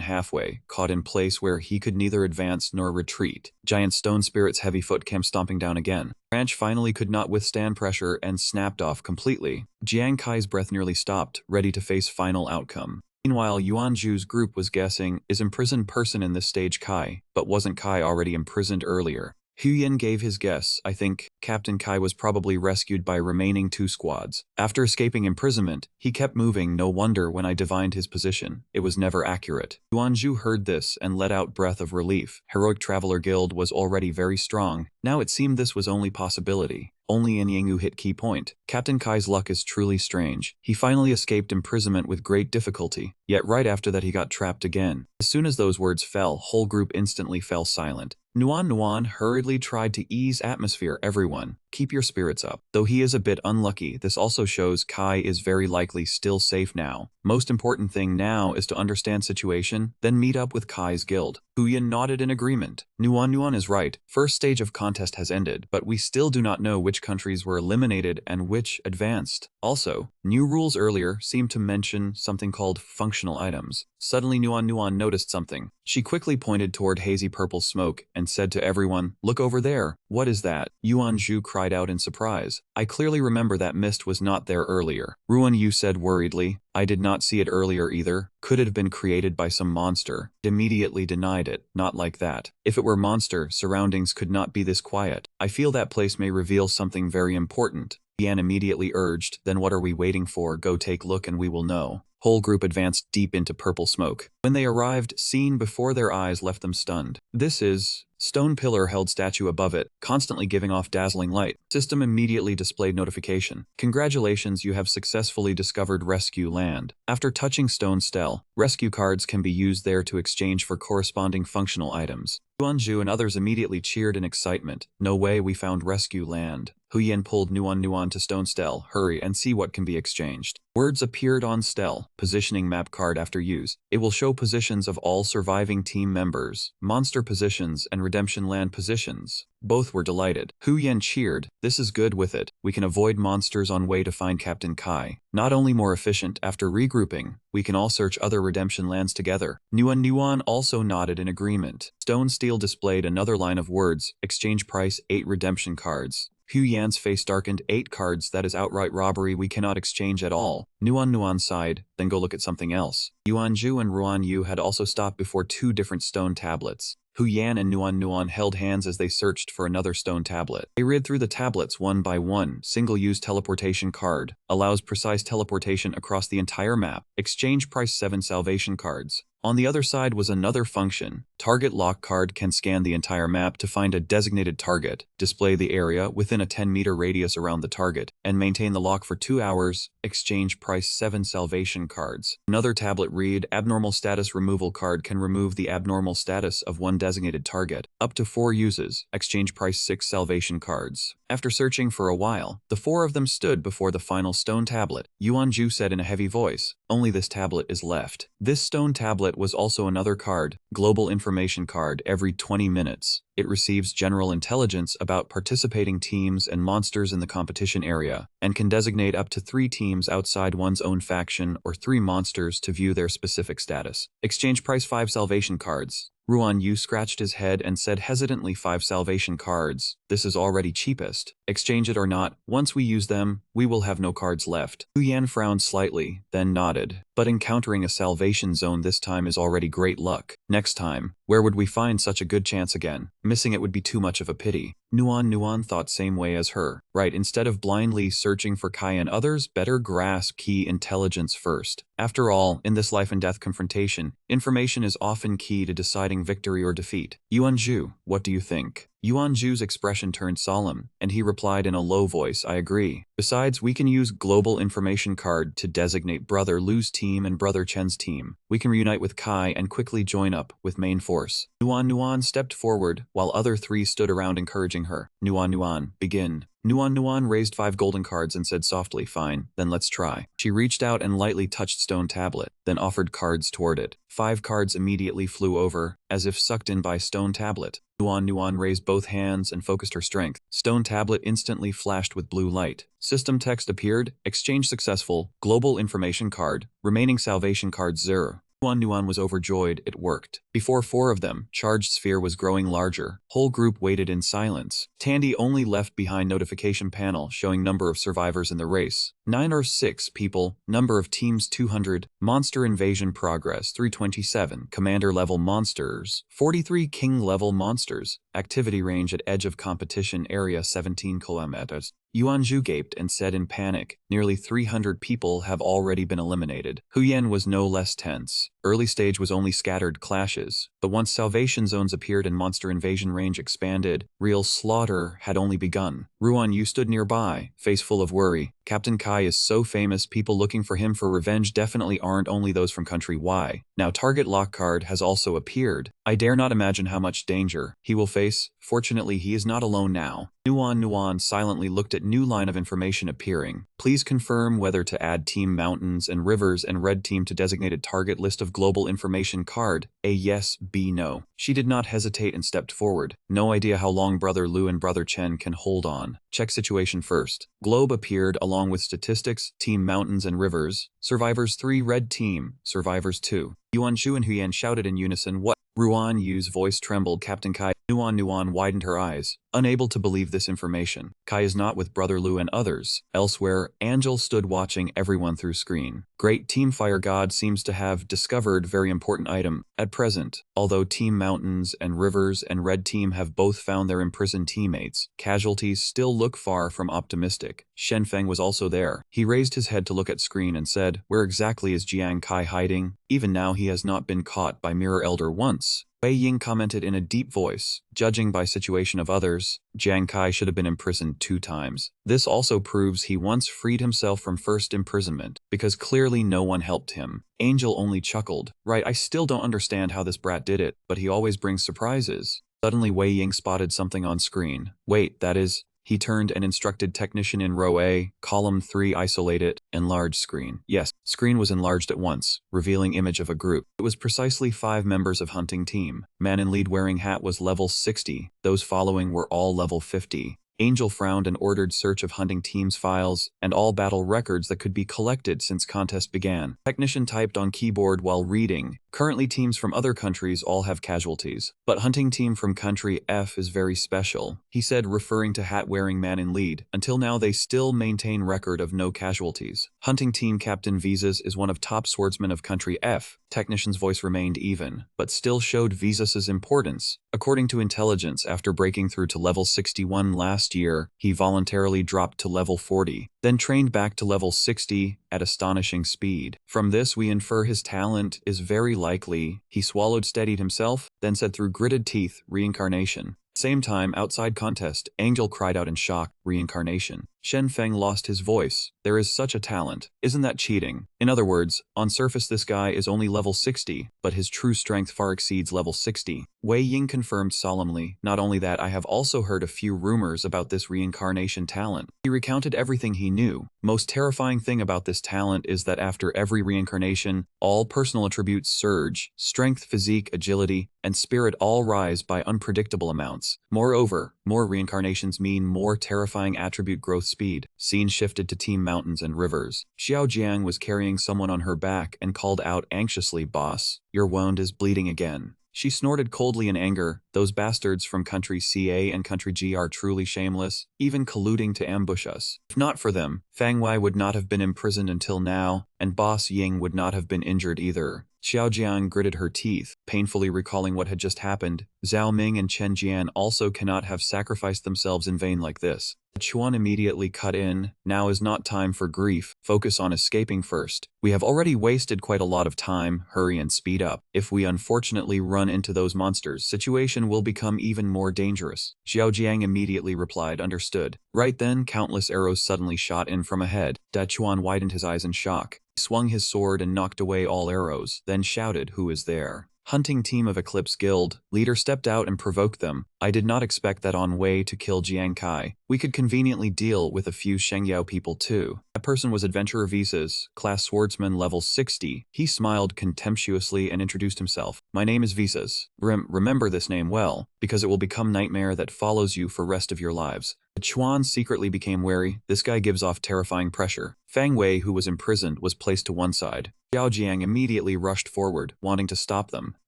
halfway, caught in place where he could neither advance nor retreat. Giant stone spirit's heavy foot came stomping down again. Branch finally could not withstand pressure and snapped off completely. Jiang Kai's breath nearly stopped, ready to face final outcome. Meanwhile, Yuan Zhu's group was guessing, is imprisoned person in this stage Kai, but wasn't Kai already imprisoned earlier? Huyen gave his guess. I think Captain Kai was probably rescued by remaining 2 squads. After escaping imprisonment, he kept moving. No wonder when I divined his position, it was never accurate. Yuan Zhu heard this and let out breath of relief. Heroic Traveler Guild was already very strong. Now it seemed this was only possibility. Only in Yingyu hit key point. Captain Kai's luck is truly strange. He finally escaped imprisonment with great difficulty, yet right after that he got trapped again. As soon as those words fell, whole group instantly fell silent. Nuan hurriedly tried to ease atmosphere. Everyone, keep your spirits up. Though he is a bit unlucky, this also shows Kai is very likely still safe now. Most important thing now is to understand situation, then meet up with Kai's guild. Huyen nodded in agreement. Nuan is right. First stage of contest has ended, but we still do not know which countries were eliminated and which advanced. Also, new rules earlier seemed to mention something called functional items. Suddenly Nuan noticed something. She quickly pointed toward hazy purple smoke and said to everyone, look over there. What is that? Yuan Zhu cried out in surprise. I clearly remember that mist was not there earlier. Ruan Yu said worriedly, I did not see it earlier either. Could it have been created by some monster? Immediately denied it. Not like that. If it were monster, surroundings could not be this quiet. I feel that place may reveal something very important. Yan immediately urged, then what are we waiting for? Go take a look and we will know. Whole group advanced deep into purple smoke. When they arrived, scene before their eyes left them stunned. This is stone pillar held statue above it, constantly giving off dazzling light. System immediately displayed notification. Congratulations, you have successfully discovered Rescue Land. After touching stone stele, rescue cards can be used there to exchange for corresponding functional items. Yuanju and others immediately cheered in excitement. No way, we found Rescue Land. Huyen pulled Nuan to stone stele. Hurry and see what can be exchanged. Words appeared on stele. Positioning map card after use. It will show positions of all surviving team members, monster positions and redemption land positions. Both were delighted. Huyen cheered. This is good with it. We can avoid monsters on way to find Captain Kai. Not only more efficient, after regrouping, we can all search other redemption lands together. Nuan also nodded in agreement. Stone Steel displayed another line of words. Exchange price 8 redemption cards. Huyan's face darkened. 8 cards, that is outright robbery, we cannot exchange at all. Nuan sighed, then go look at something else. Yuanju and Ruanyu had also stopped before 2 different stone tablets. Huyan and Nuan held hands as they searched for another stone tablet. They read through the tablets one by one. Single-use teleportation card. Allows precise teleportation across the entire map. Exchange price 7 salvation cards. On the other side was another function. Target lock card can scan the entire map to find a designated target, display the area within a 10-meter radius around the target, and maintain the lock for 2 hours. Exchange price 7 salvation cards. Another tablet read abnormal status removal card can remove the abnormal status of one designated target. Up to 4 uses. Exchange price 6 salvation cards. After searching for a while, the 4 of them stood before the final stone tablet. Yuanju said in a heavy voice, only this tablet is left. This stone tablet was also another card, global information card, every 20 minutes. It receives general intelligence about participating teams and monsters in the competition area, and can designate up to 3 teams outside one's own faction or 3 monsters to view their specific status. Exchange price 5 salvation cards. Ruanyu scratched his head and said hesitantly, 5 salvation cards. This is already cheapest. Exchange it or not, once we use them, we will have no cards left. Huyan frowned slightly, then nodded. But encountering a salvation zone this time is already great luck. Next time, where would we find such a good chance again? Missing it would be too much of a pity. Nuan thought same way as her. Right, instead of blindly searching for Kai and others, better grasp key intelligence first. After all, in this life and death confrontation, information is often key to deciding victory or defeat. Yuanju, what do you think? Yuanju's expression turned solemn, and he replied in a low voice, I agree. Besides, we can use global information card to designate Brother Lu's team and Brother Chen's team. We can reunite with Kai and quickly join up with main force. Nuan stepped forward, while other 3 stood around encouraging her. Nuan, begin. Nuan raised 5 golden cards and said softly, fine, then let's try. She reached out and lightly touched stone tablet, then offered cards toward it. 5 cards immediately flew over, as if sucked in by stone tablet. Nuan raised both hands and focused her strength. Stone tablet instantly flashed with blue light. System text appeared, exchange successful, global information card, remaining salvation cards 0. Nuan was overjoyed, it worked. Before 4 of them, charged sphere was growing larger. Whole group waited in silence. Tandy only left behind notification panel showing number of survivors in the race. 9 or 6 people, number of teams 200, monster invasion progress 327, commander level monsters, 43 king level monsters, activity range at edge of competition area 17 kilometers. Yuanju gaped and said in panic, nearly 300 people have already been eliminated. Huyen was no less tense. Early stage was only scattered clashes, but once salvation zones appeared and monster invasion range expanded, real slaughter had only begun. Ruanyu stood nearby, face full of worry. Captain Kai is so famous, people looking for him for revenge definitely aren't only those from country Y. Now target lock card has also appeared. I dare not imagine how much danger he will face. Fortunately, he is not alone now. Nuan silently looked at new line of information appearing. Please confirm whether to add team mountains and rivers and red team to designated target list of global information card. A yes, B no. She did not hesitate and stepped forward. No idea how long Brother Lu and Brother Chen can hold on. Check situation first. Globe appeared along with statistics, team mountains and rivers. Survivors 3 red team, survivors 2. Yuanju and Huyan shouted in unison, what? Ruanyu's voice trembled. Captain Kai Nuan widened her eyes, unable to believe this information. Kai is not with Brother Lu and others. Elsewhere, Angel stood watching everyone through screen. Great Team Fire God seems to have discovered very important item at present. Although Team Mountains and Rivers and Red Team have both found their imprisoned teammates, casualties still look far from optimistic. Shenfeng was also there. He raised his head to look at screen and said, "Where exactly is Jiang Kai hiding? Even now he has not been caught by Mirror Elder once." Wei Ying commented in a deep voice, "Judging by situation of others, Jiang Kai should have been imprisoned 2 times. This also proves he once freed himself from first imprisonment, because clearly no one helped him." Angel only chuckled. "Right, I still don't understand how this brat did it, but he always brings surprises." Suddenly Wei Ying spotted something on screen. "Wait, that is..." He turned and instructed technician in row A, column 3, isolate it, enlarge screen. Yes, screen was enlarged at once, revealing image of a group. It was precisely 5 members of hunting team. Man in lead wearing hat was level 60, those following were all level 50. Angel frowned and ordered search of hunting team's files and all battle records that could be collected since contest began. Technician typed on keyboard while reading, "Currently teams from other countries all have casualties, but hunting team from country F is very special," he said, referring to hat-wearing man in lead. "Until now they still maintain record of no casualties. Hunting team Captain Visas is one of top swordsmen of country F." Technician's voice remained even, but still showed Visas's importance. According to intelligence, after breaking through to level 61 last year, he voluntarily dropped to level 40, then trained back to level 60 at astonishing speed. From this we infer his talent is very likely. He swallowed, steadied himself, then said through gritted teeth, "Reincarnation." Same time, outside contest, Angel cried out in shock, "Reincarnation." Shen Feng lost his voice. "There is such a talent. Isn't that cheating?" In other words, on surface this guy is only level 60, but his true strength far exceeds level 60. Wei Ying confirmed solemnly, "Not only that, I have also heard a few rumors about this reincarnation talent." He recounted everything he knew. Most terrifying thing about this talent is that after every reincarnation, all personal attributes surge, strength, physique, agility, and spirit all rise by unpredictable amounts. Moreover, more reincarnations mean more terrifying attribute growth speed. Scene shifted to Team Mountains and Rivers. Xiao Jiang was carrying someone on her back and called out anxiously, "Boss, your wound is bleeding again." She snorted coldly in anger. "Those bastards from country CA and country G are truly shameless, even colluding to ambush us. If not for them, Fang Wei would not have been imprisoned until now, and Boss Ying would not have been injured either." Xiao Jiang gritted her teeth, painfully recalling what had just happened. Zhao Ming and Chen Jian also cannot have sacrificed themselves in vain like this. Chuan immediately cut in, "Now is not time for grief, focus on escaping first. We have already wasted quite a lot of time, hurry and speed up. If we unfortunately run into those monsters, situation will become even more dangerous." Xiao Jiang immediately replied, "Understood." Right then, countless arrows suddenly shot in from ahead. Da Chuan widened his eyes in shock. He swung his sword and knocked away all arrows, then shouted, "Who is there?" Hunting team of Eclipse Guild. Leader stepped out and provoked them. "I did not expect that on way to kill Jiang Kai. We could conveniently deal with a few Shengyao people too." That person was Adventurer Visas, class swordsman level 60. He smiled contemptuously and introduced himself. "My name is Visas. Remember this name well, because it will become nightmare that follows you for rest of your lives." The Chuan secretly became wary. This guy gives off terrifying pressure. Fang Wei, who was imprisoned, was placed to one side. Xiao Jiang immediately rushed forward, wanting to stop them.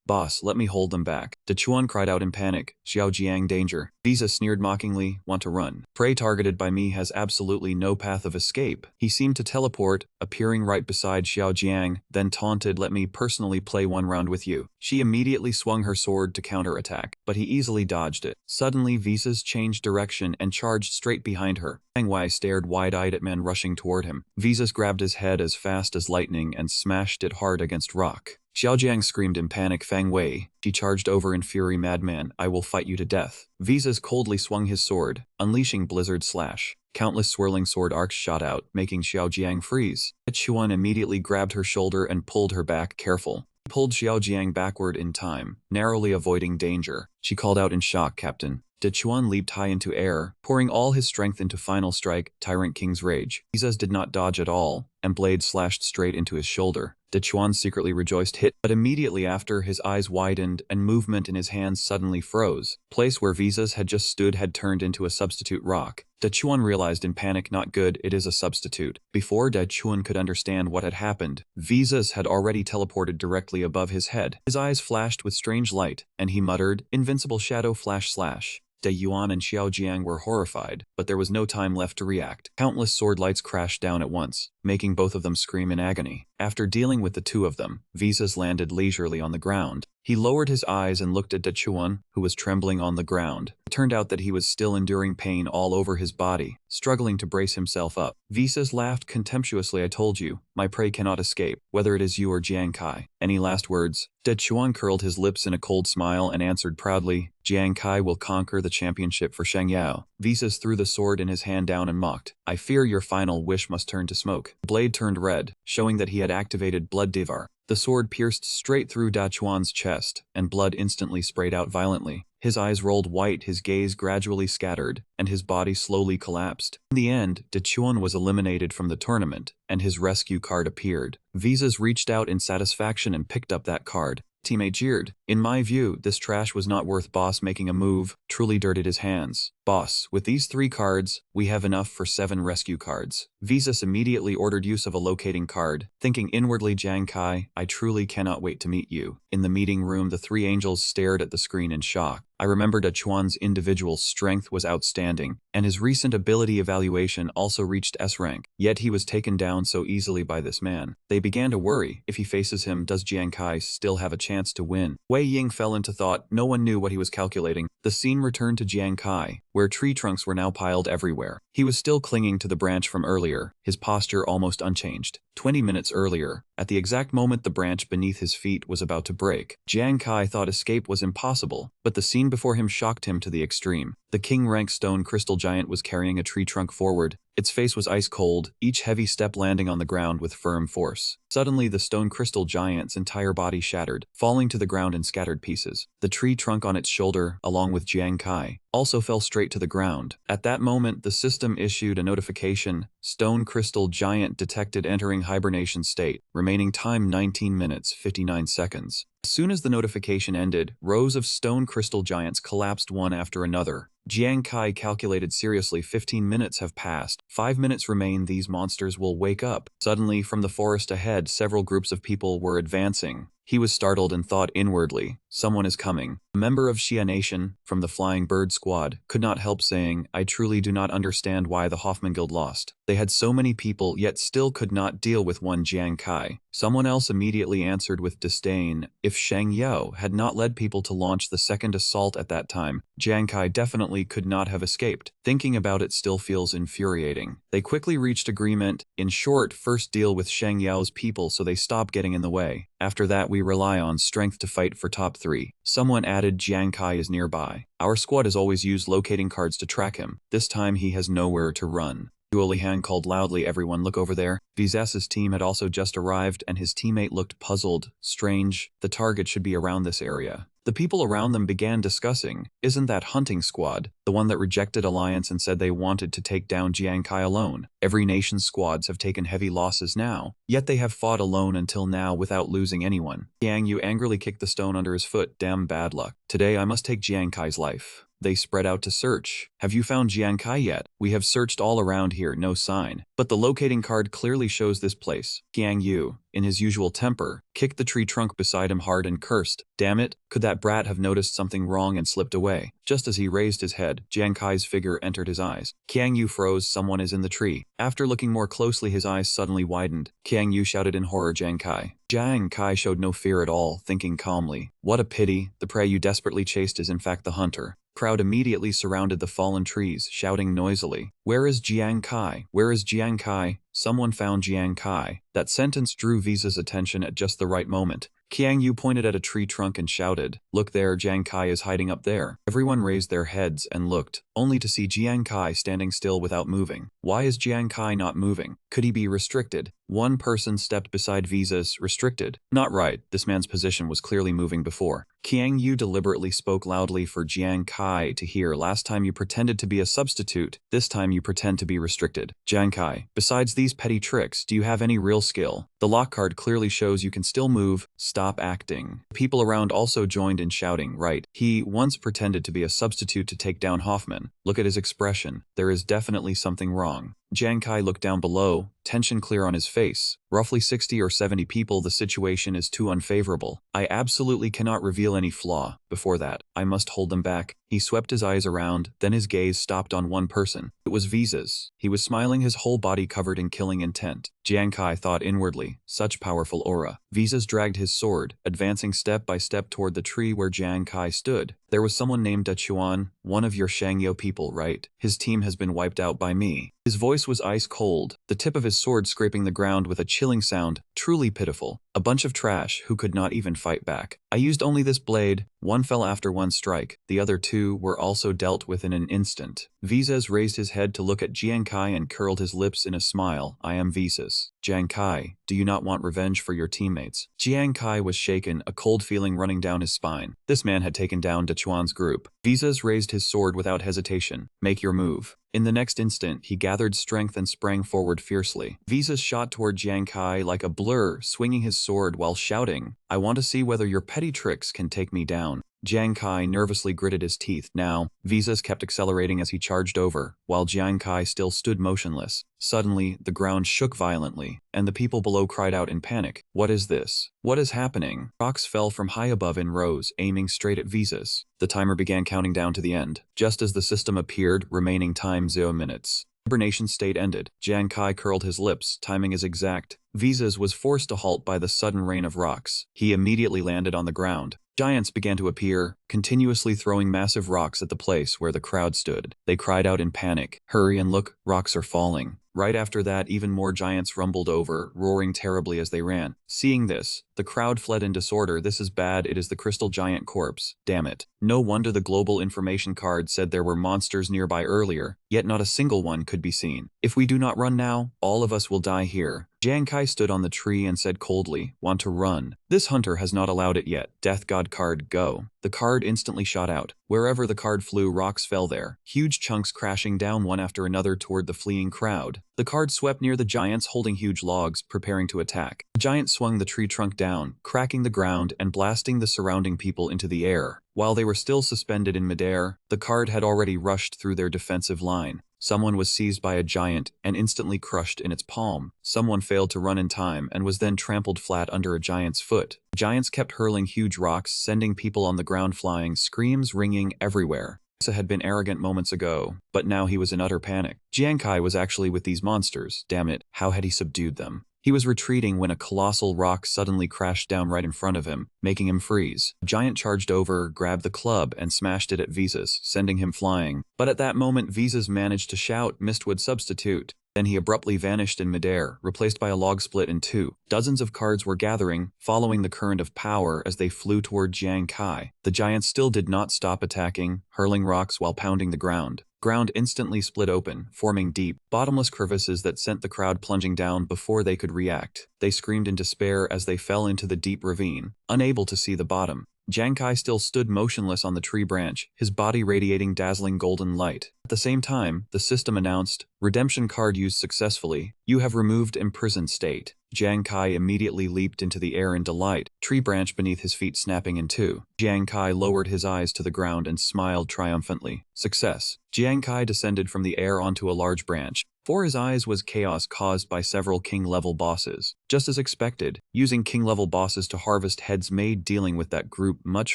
"Boss, let me hold them back." De Chuan cried out in panic. "Xiao Jiang, danger." Visa sneered mockingly, "Want to run? Prey targeted by me has absolutely no path of escape." He seemed to teleport, appearing right beside Xiao Jiang, then taunted, "Let me personally play one round with you." She immediately swung her sword to counterattack, but he easily dodged it. Suddenly Visas changed direction and charged straight behind her. Fang Wei stared wide-eyed at men rushing toward him. Visas grabbed his head as fast as lightning and smashed it hard against rock. Xiao Jiang screamed in panic, "Fang Wei." She charged over in fury, "Madman, I will fight you to death." Visas coldly swung his sword, unleashing Blizzard Slash. Countless swirling sword arcs shot out, making Xiao Jiang freeze. Chuan immediately grabbed her shoulder and pulled her back, "Careful." He pulled Xiao Jiang backward in time, narrowly avoiding danger. She called out in shock, "Captain." De Chuan leaped high into air, pouring all his strength into final strike, Tyrant King's Rage. Visas did not dodge at all, and blade slashed straight into his shoulder. De Chuan secretly rejoiced, hit, but immediately after his eyes widened and movement in his hands suddenly froze. Place where Visas had just stood had turned into a substitute rock. De Chuan realized in panic, not good, it is a substitute. Before De Chuan could understand what had happened, visas had already teleported directly above his head. His eyes flashed with strange light, and he muttered, "Invincible shadow flash slash." De Yuan and Xiao Jiang were horrified, but there was no time left to react. Countless sword lights crashed down at once, making both of them scream in agony. After dealing with the two of them, Visas landed leisurely on the ground. He lowered his eyes and looked at De Chuan, who was trembling on the ground. It turned out that he was still enduring pain all over his body, struggling to brace himself up. Visas laughed contemptuously. "I told you, my prey cannot escape, whether it is you or Jiang Kai. Any last words?" De Chuan curled his lips in a cold smile and answered proudly, "Jiang Kai will conquer the championship for Sheng Yao." Visas threw the sword in his hand down and mocked, "I fear your final wish must turn to smoke." The blade turned red, showing that he had activated Blood Divar. The sword pierced straight through Da Chuan's chest, and blood instantly sprayed out violently. His eyes rolled white, his gaze gradually scattered, and his body slowly collapsed. In the end, De Chuan was eliminated from the tournament, and his rescue card appeared. Visas reached out in satisfaction and picked up that card. Teammate jeered, "In my view, this trash was not worth boss making a move," truly dirted his hands. "Boss, with these 3 cards, we have enough for 7 rescue cards." Visas immediately ordered use of a locating card, thinking inwardly, "Jiang Kai, I truly cannot wait to meet you." In the meeting room, the 3 angels stared at the screen in shock. I remembered De Chuan's individual strength was outstanding, and his recent ability evaluation also reached S rank, yet he was taken down so easily by this man. They began to worry, if he faces him, does Jiang Kai still have a chance to win? Wei Ying fell into thought. No one knew what he was calculating. The scene returned to Jiang Kai, where tree trunks were now piled everywhere. He was still clinging to the branch from earlier, his posture almost unchanged. 20 minutes earlier, at the exact moment the branch beneath his feet was about to break, Jiang Kai thought escape was impossible, but the scene before him shocked him to the extreme. The king-rank stone crystal giant was carrying a tree trunk forward. Its face was ice cold, each heavy step landing on the ground with firm force. Suddenly, the stone crystal giant's entire body shattered, falling to the ground in scattered pieces. The tree trunk on its shoulder, along with Jiang Kai, also fell straight to the ground. At that moment, the system issued a notification. Stone crystal giant detected entering hibernation state. Remaining time 19 minutes 59 seconds. As soon as the notification ended, rows of stone crystal giants collapsed one after another. Jiang Kai calculated seriously, 15 minutes have passed. 5 minutes remain, these monsters will wake up. Suddenly, from the forest ahead, several groups of people were advancing. He was startled and thought inwardly, someone is coming. A member of Xia Nation, from the Flying Bird Squad, could not help saying, I truly do not understand why the Hoffman Guild lost. They had so many people yet still could not deal with one Jiang Kai. Someone else immediately answered with disdain, if Sheng Yao had not led people to launch the second assault at that time, Jiang Kai definitely could not have escaped. Thinking about it still feels infuriating. They quickly reached agreement. In short, first deal with Sheng Yao's people so they stop getting in the way. After that we rely on strength to fight for top 3. Someone added, Jiang Kai is nearby. Our squad has always used locating cards to track him. This time he has nowhere to run. Duo Lihan called loudly, everyone look over there. Vizas's team had also just arrived and his teammate looked puzzled. Strange, the target should be around this area. The people around them began discussing, isn't that hunting squad, the one that rejected alliance and said they wanted to take down Jiang Kai alone? Every nation's squads have taken heavy losses now, yet they have fought alone until now without losing anyone. Yang Yu angrily kicked the stone under his foot, damn bad luck. Today I must take Jiang Kai's life. They spread out to search. Have you found Jiang Kai yet? We have searched all around here, no sign. But the locating card clearly shows this place. Yang Yu, in his usual temper, kicked the tree trunk beside him hard and cursed. Damn it, could that brat have noticed something wrong and slipped away? Just as he raised his head, Jiang Kai's figure entered his eyes. Qiang Yu froze, someone is in the tree. After looking more closely, his eyes suddenly widened. Qiang Yu shouted in horror, Jiang Kai. Jiang Kai showed no fear at all, thinking calmly, what a pity, the prey you desperately chased is in fact the hunter. Crowd immediately surrounded the fallen trees, shouting noisily, where is Jiang Kai? Where is Jiang Kai? Someone found Jiang Kai. That sentence drew Visa's attention at just the right moment. Qiang Yu pointed at a tree trunk and shouted, look there, Jiang Kai is hiding up there. Everyone raised their heads and looked, only to see Jiang Kai standing still without moving. Why is Jiang Kai not moving? Could he be restricted? One person stepped beside Visa's restricted. Not right, this man's position was clearly moving before. Qiang Yu deliberately spoke loudly for Jiang Kai to hear. Last time you pretended to be a substitute, this time you pretend to be restricted. Jiang Kai, besides these petty tricks, do you have any real skill? The lock card clearly shows you can still move, stop acting. People around also joined in shouting, right, he once pretended to be a substitute to take down Hoffman. Look at his expression, there is definitely something wrong. Jiang Kai looked down below, tension clear on his face. Roughly 60 or 70 people, the situation is too unfavorable. I absolutely cannot reveal any flaw. Before that, I must hold them back. He swept his eyes around, then his gaze stopped on one person. It was Visa's. He was smiling, his whole body covered in killing intent. Jiang Kai thought inwardly, such powerful aura. Visa's dragged his sword, advancing step by step toward the tree where Jiang Kai stood. There was someone named Da Chuan, one of your Shangyo people, right? His team has been wiped out by me. His voice was ice cold, the tip of his sword scraping the ground with a chilling sound, truly pitiful. A bunch of trash who could not even fight back. I used only this blade, one fell after one strike, the other two were also dealt with in an instant. Visas raised his head to look at Jiang Kai and curled his lips in a smile. I am Visas. Jiang Kai, do you not want revenge for your teammates? Jiang Kai was shaken, a cold feeling running down his spine. This man had taken down Dechuan's group. Visas raised his sword without hesitation. Make your move. In the next instant, he gathered strength and sprang forward fiercely. Visas shot toward Jiang Kai like a blur, swinging his sword while shouting, I want to see whether your petty tricks can take me down. Jiang Kai nervously gritted his teeth. Now, Visas kept accelerating as he charged over, while Jiang Kai still stood motionless. Suddenly, the ground shook violently, and the people below cried out in panic. What is this? What is happening? Rocks fell from high above in rows, aiming straight at Visas. The timer began counting down to the end. Just as the system appeared, remaining time 0 minutes. Hibernation state ended. Jiang Kai curled his lips, timing is exact. Visas was forced to halt by the sudden rain of rocks. He immediately landed on the ground. Giants began to appear, continuously throwing massive rocks at the place where the crowd stood. They cried out in panic, hurry and look, rocks are falling. Right after that, even more giants rumbled over, roaring terribly as they ran. Seeing this, the crowd fled in disorder. This is bad, it is the crystal giant corpse. Damn it. No wonder the global information card said there were monsters nearby earlier, yet not a single one could be seen. If we do not run now, all of us will die here. Jiang Kai stood on the tree and said coldly, want to run. This hunter has not allowed it yet. Death God card, go. The card instantly shot out. Wherever the card flew, rocks fell there, huge chunks crashing down one after another toward the fleeing crowd. The card swept near the giants holding huge logs, preparing to attack. The giant swung the tree trunk down, cracking the ground and blasting the surrounding people into the air. While they were still suspended in midair, the card had already rushed through their defensive line. Someone was seized by a giant and instantly crushed in its palm. Someone failed to run in time and was then trampled flat under a giant's foot. Giants kept hurling huge rocks, sending people on the ground flying, screams ringing everywhere. Visa had been arrogant moments ago, but now he was in utter panic. Jiang Kai was actually with these monsters. Damn it, how had he subdued them? He was retreating when a colossal rock suddenly crashed down right in front of him, making him freeze. A giant charged over, grabbed the club, and smashed it at Visas, sending him flying. But at that moment, Visas managed to shout, Mistwood substitute. Then he abruptly vanished in midair, replaced by a log split in two. Dozens of cards were gathering, following the current of power as they flew toward Jiang Kai. The giants still did not stop attacking, hurling rocks while pounding the ground. Ground instantly split open, forming deep, bottomless crevices that sent the crowd plunging down before they could react. They screamed in despair as they fell into the deep ravine, unable to see the bottom. Jiang Kai still stood motionless on the tree branch, his body radiating dazzling golden light. At the same time, the system announced, redemption card used successfully. You have removed imprisoned state. Jiang Kai immediately leaped into the air in delight, tree branch beneath his feet snapping in two. Jiang Kai lowered his eyes to the ground and smiled triumphantly. Success. Jiang Kai descended from the air onto a large branch. Before his eyes was chaos caused by several king-level bosses. Just as expected, using king-level bosses to harvest heads made dealing with that group much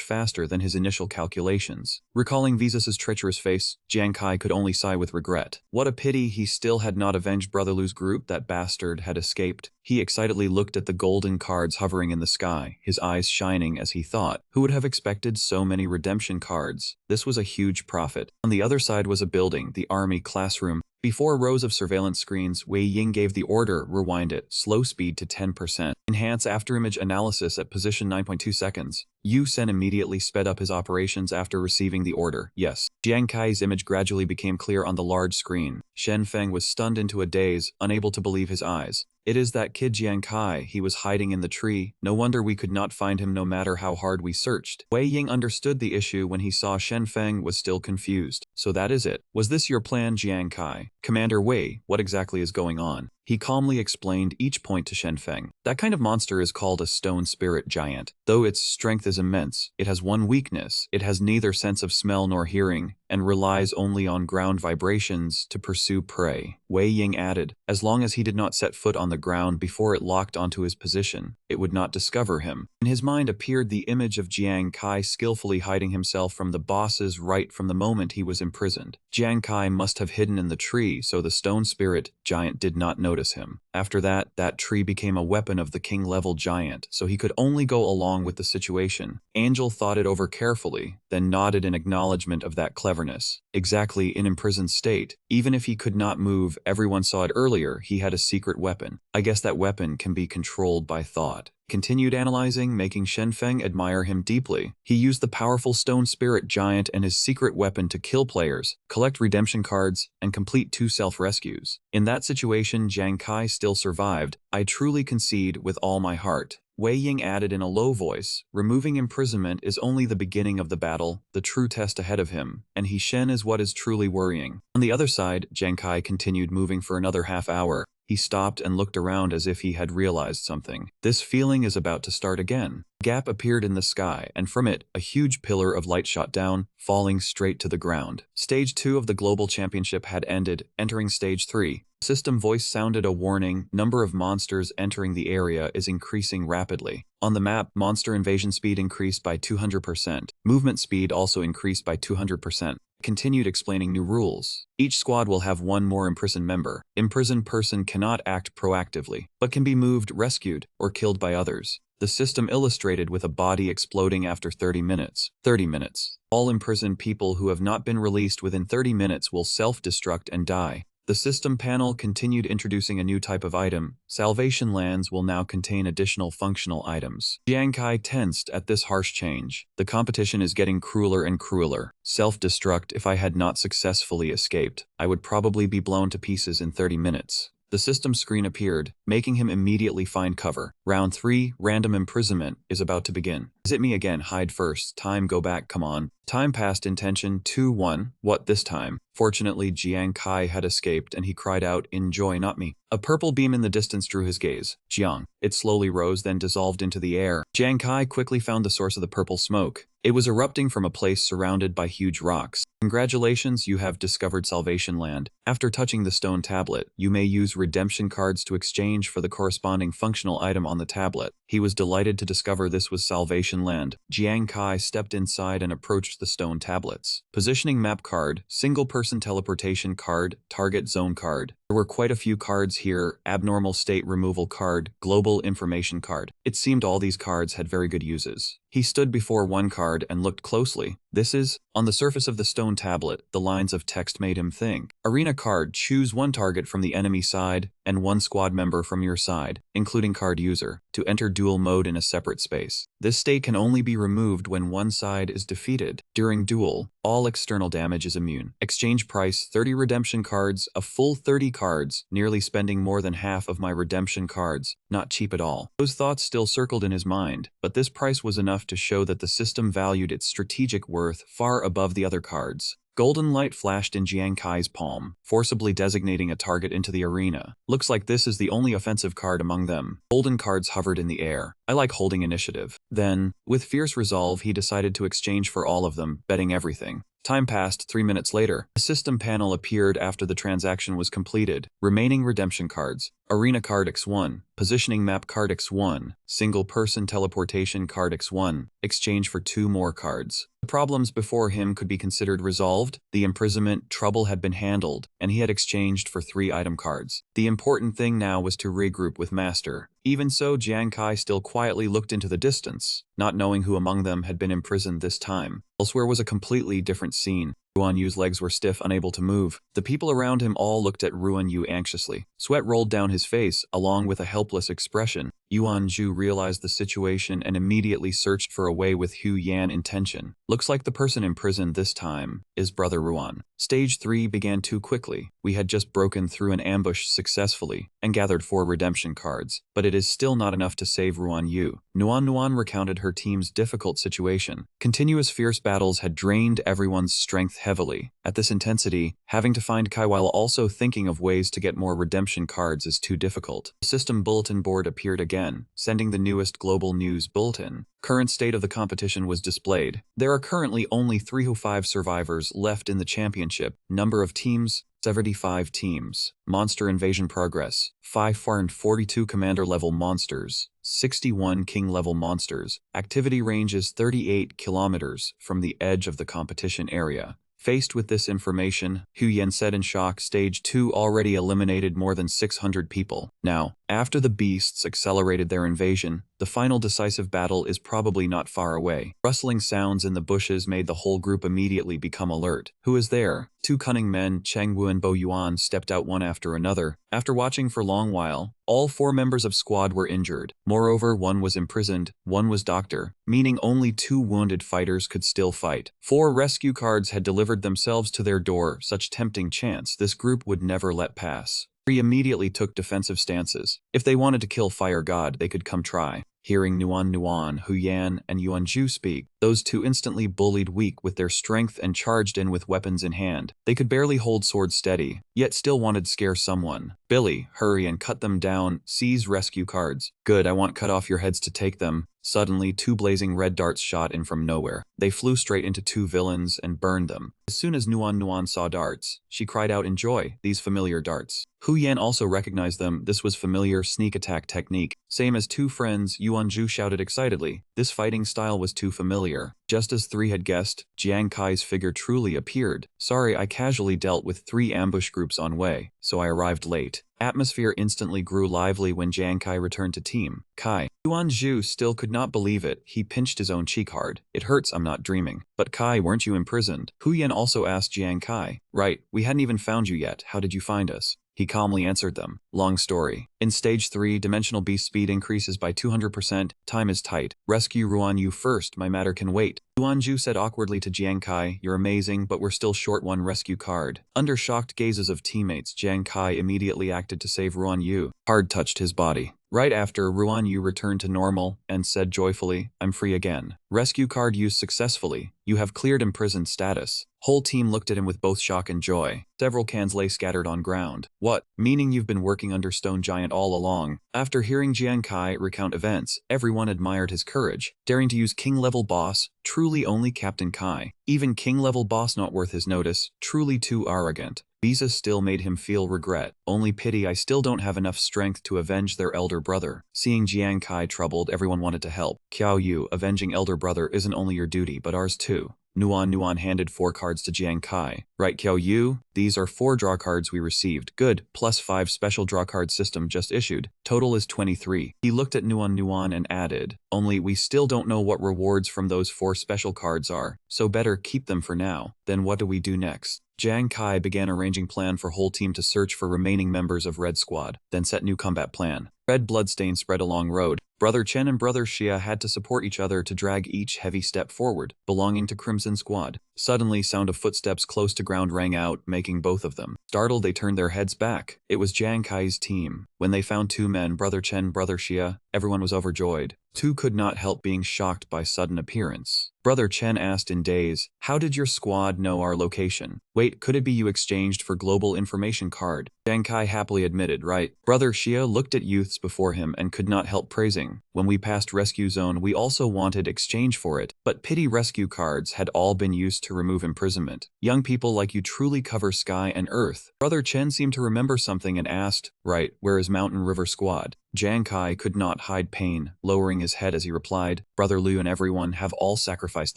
faster than his initial calculations. Recalling Visas' treacherous face, Jiang Kai could only sigh with regret. What a pity he still had not avenged Brotherloo's group. That bastard had escaped. He excitedly looked at the golden cards hovering in the sky, his eyes shining as he thought, who would have expected so many redemption cards? This was a huge profit. On the other side was a building, the army classroom. Before rows of surveillance screens, Wei Ying gave the order, rewind it, slow speed to 10%. Enhance afterimage analysis at position 9.2 seconds. Yu Sen immediately sped up his operations after receiving the order. Yes. Jiang Kai's image gradually became clear on the large screen. Shen Feng was stunned into a daze, unable to believe his eyes. It is that kid Jiang Kai. He was hiding in the tree. No wonder we could not find him no matter how hard we searched. Wei Ying understood the issue when he saw Shen Feng was still confused. So that is it. Was this your plan, Jiang Kai? Commander Wei, what exactly is going on? He calmly explained each point to Shen Feng. That kind of monster is called a stone spirit giant. Though its strength is immense, it has one weakness. It has neither sense of smell nor hearing, and relies only on ground vibrations to pursue prey. Wei Ying added, as long as he did not set foot on the ground before it locked onto his position, it would not discover him. In his mind appeared the image of Jiang Kai skillfully hiding himself from the bosses right from the moment he was imprisoned. Jiang Kai must have hidden in the tree so the stone spirit giant did not notice him. After that, that tree became a weapon of the king-level giant, so he could only go along with the situation. Angel thought it over carefully, then nodded in acknowledgement of that cleverness. Exactly in imprisoned state, even if he could not move, everyone saw it earlier, he had a secret weapon. I guess that weapon can be controlled by thought. Continued analyzing, making Shen Feng admire him deeply. He used the powerful stone spirit giant and his secret weapon to kill players, collect redemption cards, and complete 2 self-rescues. In that situation, Jiang Kai still survived. I truly concede with all my heart. Wei Ying added in a low voice, removing imprisonment is only the beginning of the battle, the true test ahead of him, and He Shen is what is truly worrying. On the other side, Jiang Kai continued moving for another half hour. He stopped and looked around as if he had realized something. This feeling is about to start again. A gap appeared in the sky, and from it, a huge pillar of light shot down, falling straight to the ground. Stage 2 of the Global Championship had ended, entering Stage 3. System voice sounded a warning. Number of monsters entering the area is increasing rapidly. On the map, monster invasion speed increased by 200%. Movement speed also increased by 200%. Continued explaining new rules. Each squad will have one more imprisoned member. Imprisoned person cannot act proactively, but can be moved, rescued, or killed by others. The system illustrated with a body exploding after 30 minutes. 30 minutes. All imprisoned people who have not been released within 30 minutes will self-destruct and die. The system panel continued introducing a new type of item. Salvation lands will now contain additional functional items. Jiang Kai tensed at this harsh change. The competition is getting crueler and crueler. Self-destruct. If I had not successfully escaped, I would probably be blown to pieces in 30 minutes. The system screen appeared, making him immediately find cover. Round 3, random imprisonment, is about to begin. Is it me again? Hide first. Time, go back, come on. Time passed. Intention 2-1. What this time? Fortunately, Jiang Kai had escaped and he cried out, "Enjoy, not me." A purple beam in the distance drew his gaze. Jiang. It slowly rose, then dissolved into the air. Jiang Kai quickly found the source of the purple smoke. It was erupting from a place surrounded by huge rocks. Congratulations, you have discovered Salvation Land. After touching the stone tablet, you may use redemption cards to exchange for the corresponding functional item on the tablet. He was delighted to discover this was Salvation Land. Jiang Kai stepped inside and approached the stone tablets. Positioning map card, single person teleportation card, target zone card. There were quite a few cards here. Abnormal state removal card, global information card. It seemed all these cards had very good uses. He stood before one card and looked closely. This is, on the surface of the stone tablet, the lines of text made him think. Arena card, choose one target from the enemy side and one squad member from your side, including card user, to enter duel mode in a separate space. This state can only be removed when one side is defeated. During duel, all external damage is immune. Exchange price, 30 redemption cards, a full 30 cards, nearly spending more than half of my redemption cards. Not cheap at all. Those thoughts still circled in his mind, but this price was enough to show that the system valued its strategic worth far above the other cards. Golden light flashed in Jiang Kai's palm, forcibly designating a target into the arena. Looks like this is the only offensive card among them. Golden cards hovered in the air. I like holding initiative. Then, with fierce resolve, he decided to exchange for all of them, betting everything. Time passed. 3 minutes later. A system panel appeared after the transaction was completed. Remaining redemption cards. Arena card X1. Positioning map card X1. Single person teleportation card X1. Exchange for 2 more cards. The problems before him could be considered resolved. The imprisonment trouble had been handled, and he had exchanged for 3 item cards. The important thing now was to regroup with Master. Even so, Jiang Kai still quietly looked into the distance, not knowing who among them had been imprisoned this time. Elsewhere was a completely different scene. Ruan Yu's legs were stiff, unable to move. The people around him all looked at Ruan Yu anxiously. Sweat rolled down his face, along with a helpless expression. Yuan Zhu realized the situation and immediately searched for a way with Hu Yan intention. Looks like the person imprisoned this time is Brother Ruan. Stage 3 began too quickly. We had just broken through an ambush successfully and gathered 4 redemption cards, but it is still not enough to save Ruan Yu. Nuan recounted her team's difficult situation. Continuous fierce battles had drained everyone's strength heavily. At this intensity, having to find Kai while also thinking of ways to get more redemption cards is too difficult. The system bulletin board appeared again, sending the newest global news bulletin. Current state of the competition was displayed. There are currently only 305 survivors left in the championship. Number of teams, 75 teams. Monster invasion progress, 542 commander-level monsters, 61 king-level monsters. Activity range is 38 kilometers from the edge of the competition area. Faced with this information, Hu Yan said in shock, Stage 2 already eliminated more than 600 people. Now, after the beasts accelerated their invasion, the final decisive battle is probably not far away. Rustling sounds in the bushes made the whole group immediately become alert. Who is there? 2 cunning men, Cheng Wu and Bo Yuan, stepped out one after another. After watching for a long while, all 4 members of squad were injured. Moreover, 1 was imprisoned, 1 was doctor, meaning only 2 wounded fighters could still fight. 4 rescue cards had delivered themselves to their door, such tempting chance this group would never let pass. 3 immediately took defensive stances. If they wanted to kill Fire God, they could come try. Hearing Nuan, Hu Yan, and Yuan Zhu speak, those 2 instantly bullied weak with their strength and charged in with weapons in hand. They could barely hold swords steady, yet still wanted to scare someone. Billy, hurry and cut them down, seize rescue cards. Good, I want cut off your heads to take them. Suddenly, 2 blazing red darts shot in from nowhere. They flew straight into 2 villains and burned them. As soon as Nuan saw darts, she cried out in joy, these familiar darts. Hu Yan also recognized them. This was familiar sneak attack technique. Same as 2 friends, Yuan Zhu shouted excitedly. This fighting style was too familiar. Just as 3 had guessed, Jiang Kai's figure truly appeared. Sorry, I casually dealt with 3 ambush groups on way, so I arrived late. Atmosphere instantly grew lively when Jiang Kai returned to team. Kai. Yuan Zhu still could not believe it. He pinched his own cheek hard. It hurts, I'm not dreaming. But Kai, weren't you imprisoned? Hu Yan also asked Jiang Kai. Right, we hadn't even found you yet. How did you find us? He calmly answered them. Long story. In Stage 3, dimensional beast speed increases by 200%. Time is tight. Rescue Ruan Yu first, my matter can wait. Yuan Zhu said awkwardly to Jiang Kai, you're amazing, but we're still short 1 rescue card. Under shocked gazes of teammates, Jiang Kai immediately acted to save Ruan Yu. Hard touched his body. Right after, Ruan Yu returned to normal and said joyfully, I'm free again. Rescue card used successfully. You have cleared imprisoned status. Whole team looked at him with both shock and joy. Several cans lay scattered on ground. What? Meaning you've been working under Stone Giant all along. After hearing Jiang Kai recount events, everyone admired his courage. Daring to use king-level boss, truly only Captain Kai. Even king-level boss not worth his notice, truly too arrogant. Visa still made him feel regret. Only pity I still don't have enough strength to avenge their elder brother. Seeing Jiang Kai troubled, everyone wanted to help. Qiao Yu, avenging elder brother isn't only your duty but ours too. Nuan handed 4 cards to Jiang Kai. Right, Qiao Yu? These are 4 draw cards we received. Good, plus 5 special draw card system just issued. Total is 23. He looked at Nuan and added, only we still don't know what rewards from those 4 special cards are, so better keep them for now. Then what do we do next? Jiang Kai began arranging plan for whole team to search for remaining members of Red Squad, then set new combat plan. Red bloodstain spread along road. Brother Chen and Brother Xia had to support each other to drag each heavy step forward, belonging to Crimson Squad. Suddenly, sound of footsteps close to ground rang out, making both of them. Startled, they turned their heads back. It was Jiang Kai's team. When they found 2 men, Brother Chen, Brother Xia, everyone was overjoyed. 2 could not help being shocked by sudden appearance. Brother Chen asked in daze, how did your squad know our location? Wait, could it be you exchanged for global information card? Jiang Kai happily admitted, right. Brother Xia looked at youths before him and could not help praising. When we passed rescue zone, we also wanted exchange for it, but pity rescue cards had all been used to remove imprisonment. Young people like you truly cover sky and earth. Brother Chen seemed to remember something and asked, right, where is Mountain River Squad? Jiang Kai could not hide pain, lowering his head as he replied, Brother Liu and everyone have all sacrificed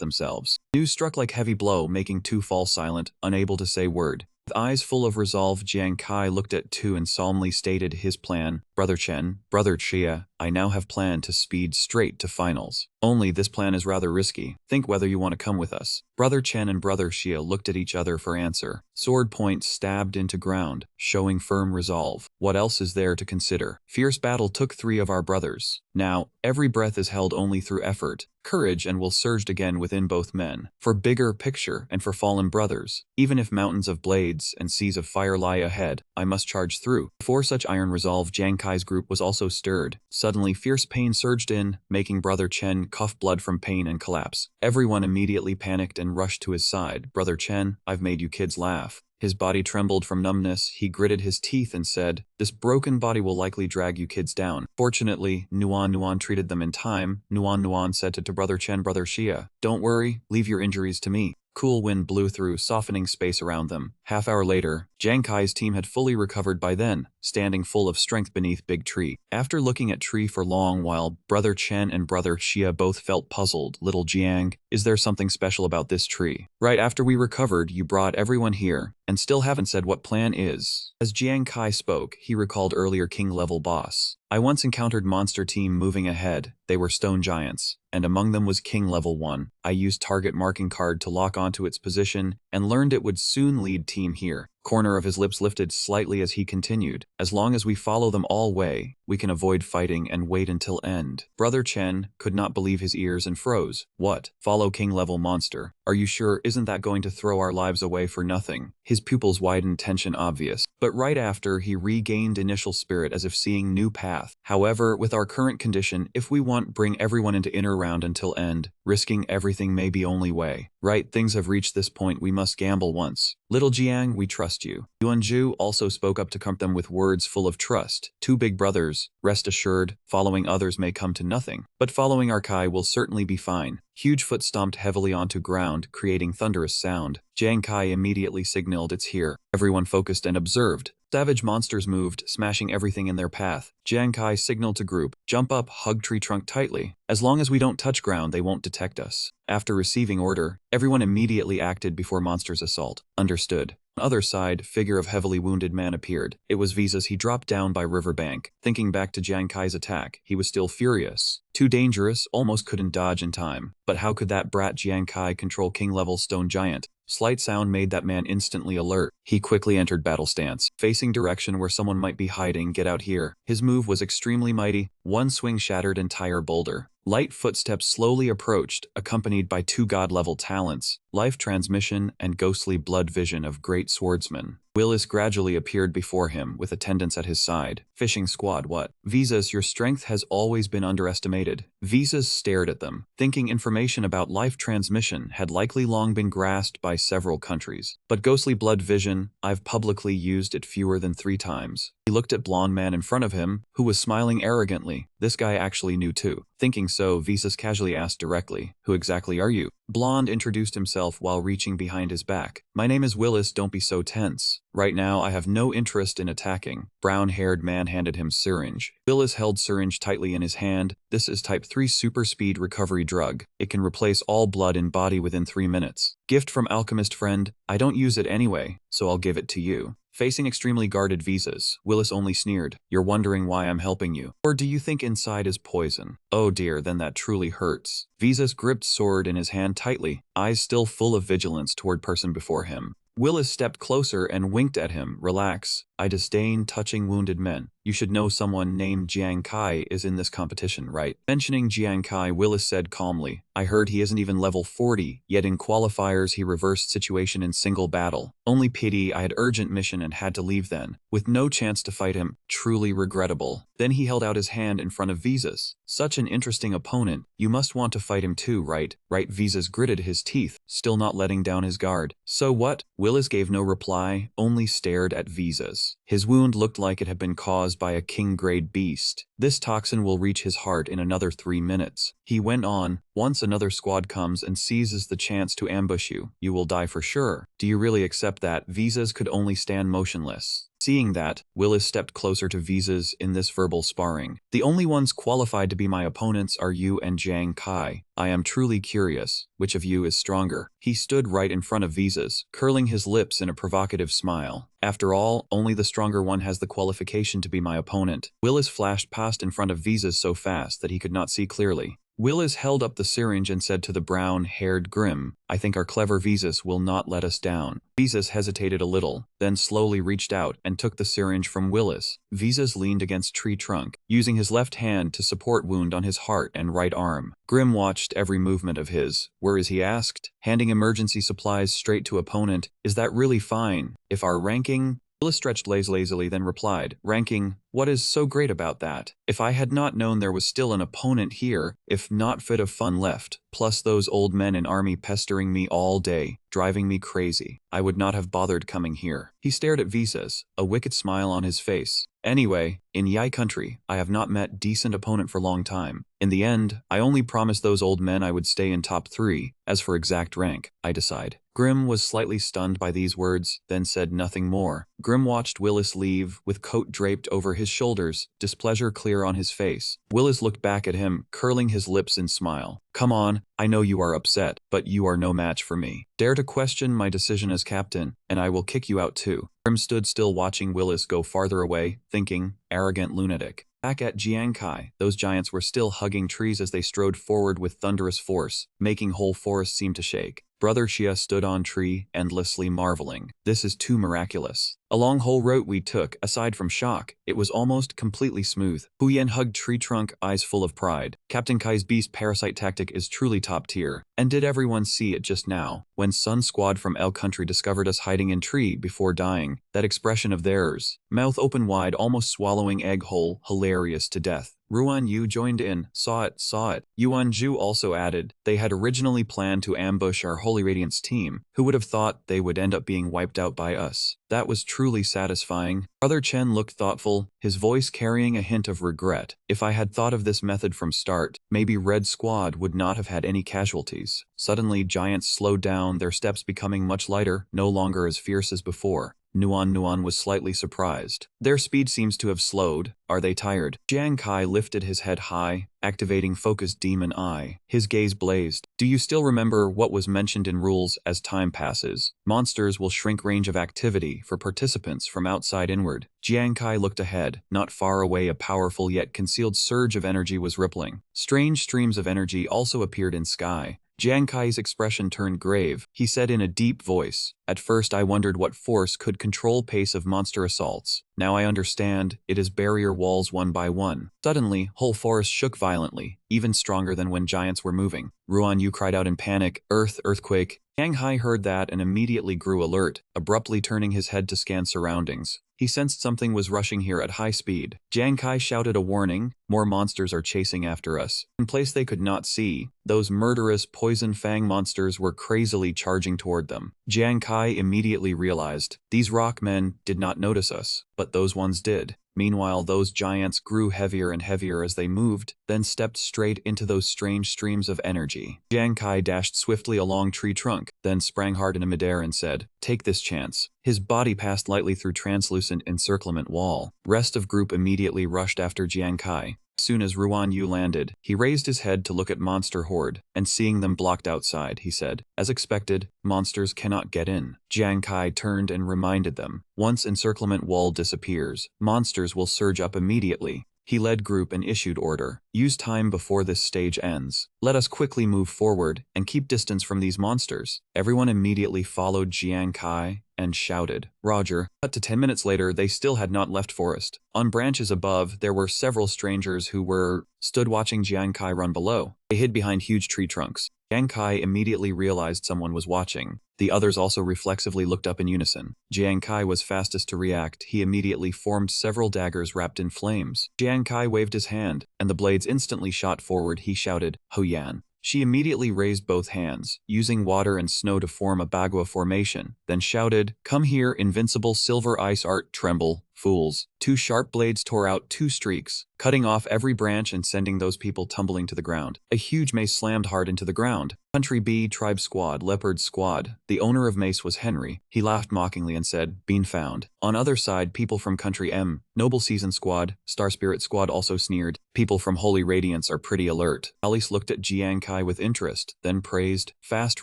themselves. News struck like heavy blow, making 2 fall silent, unable to say word. With eyes full of resolve, Jiang Kai looked at 2 and solemnly stated his plan. Brother Chen, Brother Xia, I now have planned to speed straight to finals. Only this plan is rather risky. Think whether you want to come with us. Brother Chen and Brother Xia looked at each other for answer. Sword point stabbed into ground, showing firm resolve. What else is there to consider? Fierce battle took 3 of our brothers. Now, every breath is held only through effort, courage, and will surged again within both men. For bigger picture and for fallen brothers, even if mountains of blades and seas of fire lie ahead, I must charge through. Before such iron resolve, Jiang Kai's group was also stirred. Suddenly, fierce pain surged in, making Brother Chen cough blood from pain and collapse. Everyone immediately panicked and rushed to his side. Brother Chen, I've made you kids laugh. His body trembled from numbness. He gritted his teeth and said, "This broken body will likely drag you kids down." Fortunately, Nuan treated them in time. Nuan said to Brother Chen, Brother Xia, "Don't worry, leave your injuries to me." Cool wind blew through, softening space around them. Half-hour later, Jiang Kai's team had fully recovered by then, standing full of strength beneath Big Tree. After looking at Tree for long while, Brother Chen and Brother Xia both felt puzzled. Little Jiang, is there something special about this tree? Right after we recovered, you brought everyone here, and still haven't said what plan is. As Jiang Kai spoke, he recalled earlier king-level boss. I once encountered monster team moving ahead. They were stone giants, and among them was king level 1. I used target marking card to lock onto its position and learned it would soon lead team here. Corner of his lips lifted slightly as he continued. As long as we follow them all way, we can avoid fighting and wait until end. Brother Chen could not believe his ears and froze. What? Follow king level monster? Are you sure? Isn't that going to throw our lives away for nothing? His pupils widened, tension obvious. But right after, he regained initial spirit as if seeing new path. However, with our current condition, if we want bring everyone into inner round until end, risking everything may be only way. Right, things have reached this point, we must gamble once. Little Jiang, we trust you. Yuanju also spoke up to comfort them with words full of trust. 2 big brothers, rest assured, following others may come to nothing, but following our Kai will certainly be fine. Huge foot stomped heavily onto ground, creating thunderous sound. Jiang Kai immediately signaled it's here. Everyone focused and observed. Savage monsters moved, smashing everything in their path. Jiang Kai signaled to group, jump up, hug tree trunk tightly. As long as we don't touch ground, they won't detect us. After receiving order, everyone immediately acted before monsters assault. Understood. On the other side, figure of heavily wounded man appeared. It was Visa's. He dropped down by riverbank. Thinking back to Jiang Kai's attack, he was still furious. Too dangerous, almost couldn't dodge in time. But how could that brat Jiang Kai control king-level stone giant? Slight sound made that man instantly alert. He quickly entered battle stance, facing direction where someone might be hiding. Get out here. His move was extremely mighty. One swing shattered entire boulder. Light footsteps slowly approached, accompanied by 2 god-level talents, life transmission and ghostly blood vision of great swordsman. Willis gradually appeared before him, with attendants at his side. Fishing squad, what? Visas, your strength has always been underestimated. Visas stared at them, thinking information about life transmission had likely long been grasped by several countries. But ghostly blood vision, I've publicly used it fewer than 3 times. He looked at blonde man in front of him, who was smiling arrogantly. This guy actually knew too. Thinking so, Visas casually asked directly, "Who exactly are you?" Blonde introduced himself while reaching behind his back. "My name is Willis, don't be so tense. Right now, I have no interest in attacking." Brown-haired man handed him syringe. Willis held syringe tightly in his hand. This is type 3 super speed recovery drug. It can replace all blood in body within 3 minutes. Gift from alchemist friend. I don't use it anyway, so I'll give it to you. Facing extremely guarded Visas, Willis only sneered. "You're wondering why I'm helping you. Or do you think inside is poison? Oh dear, then that truly hurts." Visas gripped sword in his hand tightly, eyes still full of vigilance toward person before him. Willis stepped closer and winked at him. "Relax. I disdain touching wounded men. You should know someone named Jiang Kai is in this competition, right?" Mentioning Jiang Kai, Willis said calmly, "I heard he isn't even level 40, yet in qualifiers he reversed situation in single battle. Only pity I had urgent mission and had to leave then, with no chance to fight him. Truly regrettable." Then he held out his hand in front of Visas. "Such an interesting opponent. You must want to fight him too, right?" "Right." Visas gritted his teeth, still not letting down his guard. "So what?" Willis gave no reply, only stared at Visas. His wound looked like it had been caused by a king-grade beast. "This toxin will reach his heart in another 3 minutes. He went on, "Once another squad comes and seizes the chance to ambush you, you will die for sure. Do you really accept that?" Visas could only stand motionless. Seeing that, Willis stepped closer to Visas in this verbal sparring. The only ones qualified to be my opponents are you and Jiang Kai. I am truly curious, which of you is stronger? He stood right in front of Visas, curling his lips in a provocative smile. After all, only the stronger one has the qualification to be my opponent. Willis flashed past in front of Visas so fast that he could not see clearly. Willis held up the syringe and said to the brown-haired Grim, I think our clever Visas will not let us down. Visas hesitated a little, then slowly reached out and took the syringe from Willis. Visas leaned against tree trunk, using his left hand to support wound on his heart and right arm. Grim watched every movement of his. Where is he asked? Handing emergency supplies straight to opponent. Is that really fine? If our ranking... Willis stretched lazily then replied, ranking, what is so great about that? If I had not known there was still an opponent here, if not fit of fun left, plus those old men in army pestering me all day, driving me crazy, I would not have bothered coming here. He stared at Visas, a wicked smile on his face. Anyway, in Yai country, I have not met decent opponent for long time. In the end, I only promised those old men I would stay in top 3. As for exact rank, I decide. Grim was slightly stunned by these words, then said nothing more. Grim watched Willis leave, with coat draped over his shoulders, displeasure clear on his face. Willis looked back at him, curling his lips in smile. Come on, I know you are upset, but you are no match for me. Dare to question my decision as captain, and I will kick you out too. Grim stood still watching Willis go farther away, thinking, arrogant lunatic. Back at Jiang Kai, those giants were still hugging trees as they strode forward with thunderous force, making whole forests seem to shake. Brother Xia stood on tree, endlessly marveling. This is too miraculous. A long whole route we took, aside from shock, it was almost completely smooth. Huyen hugged tree trunk, eyes full of pride. Captain Kai's beast parasite tactic is truly top tier. And did everyone see it just now? When Sun Squad from L Country discovered us hiding in tree before dying, that expression of theirs, mouth open wide, almost swallowing egg whole, hilarious to death. Ruan Yu joined in, saw it. Yuan Zhu also added, they had originally planned to ambush our Holy Radiance team. Who would have thought they would end up being wiped out by us? That was truly satisfying. Brother Chen looked thoughtful, his voice carrying a hint of regret. If I had thought of this method from start, maybe Red Squad would not have had any casualties. Suddenly, giants slowed down, their steps becoming much lighter, no longer as fierce as before. Nuan was slightly surprised. Their speed seems to have slowed. Are they tired? Jiang Kai lifted his head high, activating focused demon eye. His gaze blazed. Do you still remember what was mentioned in rules as time passes? Monsters will shrink range of activity for participants from outside inward. Jiang Kai looked ahead. Not far away, a powerful yet concealed surge of energy was rippling. Strange streams of energy also appeared in sky. Jiang Kai's expression turned grave. He said in a deep voice, at first I wondered what force could control pace of monster assaults. Now I understand, it is barrier walls one by one. Suddenly, whole forest shook violently, even stronger than when giants were moving. Ruan Yu cried out in panic, earthquake. Jiang Hai heard that and immediately grew alert, abruptly turning his head to scan surroundings. He sensed something was rushing here at high speed. Jiang Kai shouted a warning, more monsters are chasing after us. In a place they could not see, those murderous poison fang monsters were crazily charging toward them. Jiang Kai immediately realized, these rock men did not notice us, but those ones did. Meanwhile, those giants grew heavier and heavier as they moved, then stepped straight into those strange streams of energy. Jiang Kai dashed swiftly along tree trunk, then sprang hard into midair and said, take this chance. His body passed lightly through translucent encirclement wall. Rest of group immediately rushed after Jiang Kai. As soon as Ruan Yu landed, he raised his head to look at monster horde, and seeing them blocked outside, he said, as expected, monsters cannot get in. Jiang Kai turned and reminded them, once encirclement wall disappears, monsters will surge up immediately. He led group and issued order. Use time before this stage ends. Let us quickly move forward and keep distance from these monsters. Everyone immediately followed Jiang Kai and shouted, Roger. Cut to 10 minutes later, they still had not left forest. On branches above, there were several strangers who stood watching Jiang Kai run below. They hid behind huge tree trunks. Jiang Kai immediately realized someone was watching. The others also reflexively looked up in unison. Jiang Kai was fastest to react. He immediately formed several daggers wrapped in flames. Jiang Kai waved his hand, and the blades instantly shot forward. He shouted, Ho Yan. She immediately raised both hands, using water and snow to form a bagua formation, then shouted, come here, invincible silver ice art, tremble, fools. Two sharp blades tore out two streaks, cutting off every branch and sending those people tumbling to the ground. A huge mace slammed hard into the ground. Country B, Tribe Squad, Leopard Squad. The owner of mace was Henry. He laughed mockingly and said, "Bean found." On other side, people from Country M, Noble Season Squad, Star Spirit Squad also sneered. People from Holy Radiance are pretty alert. Alice looked at Jiang Kai with interest, then praised, "Fast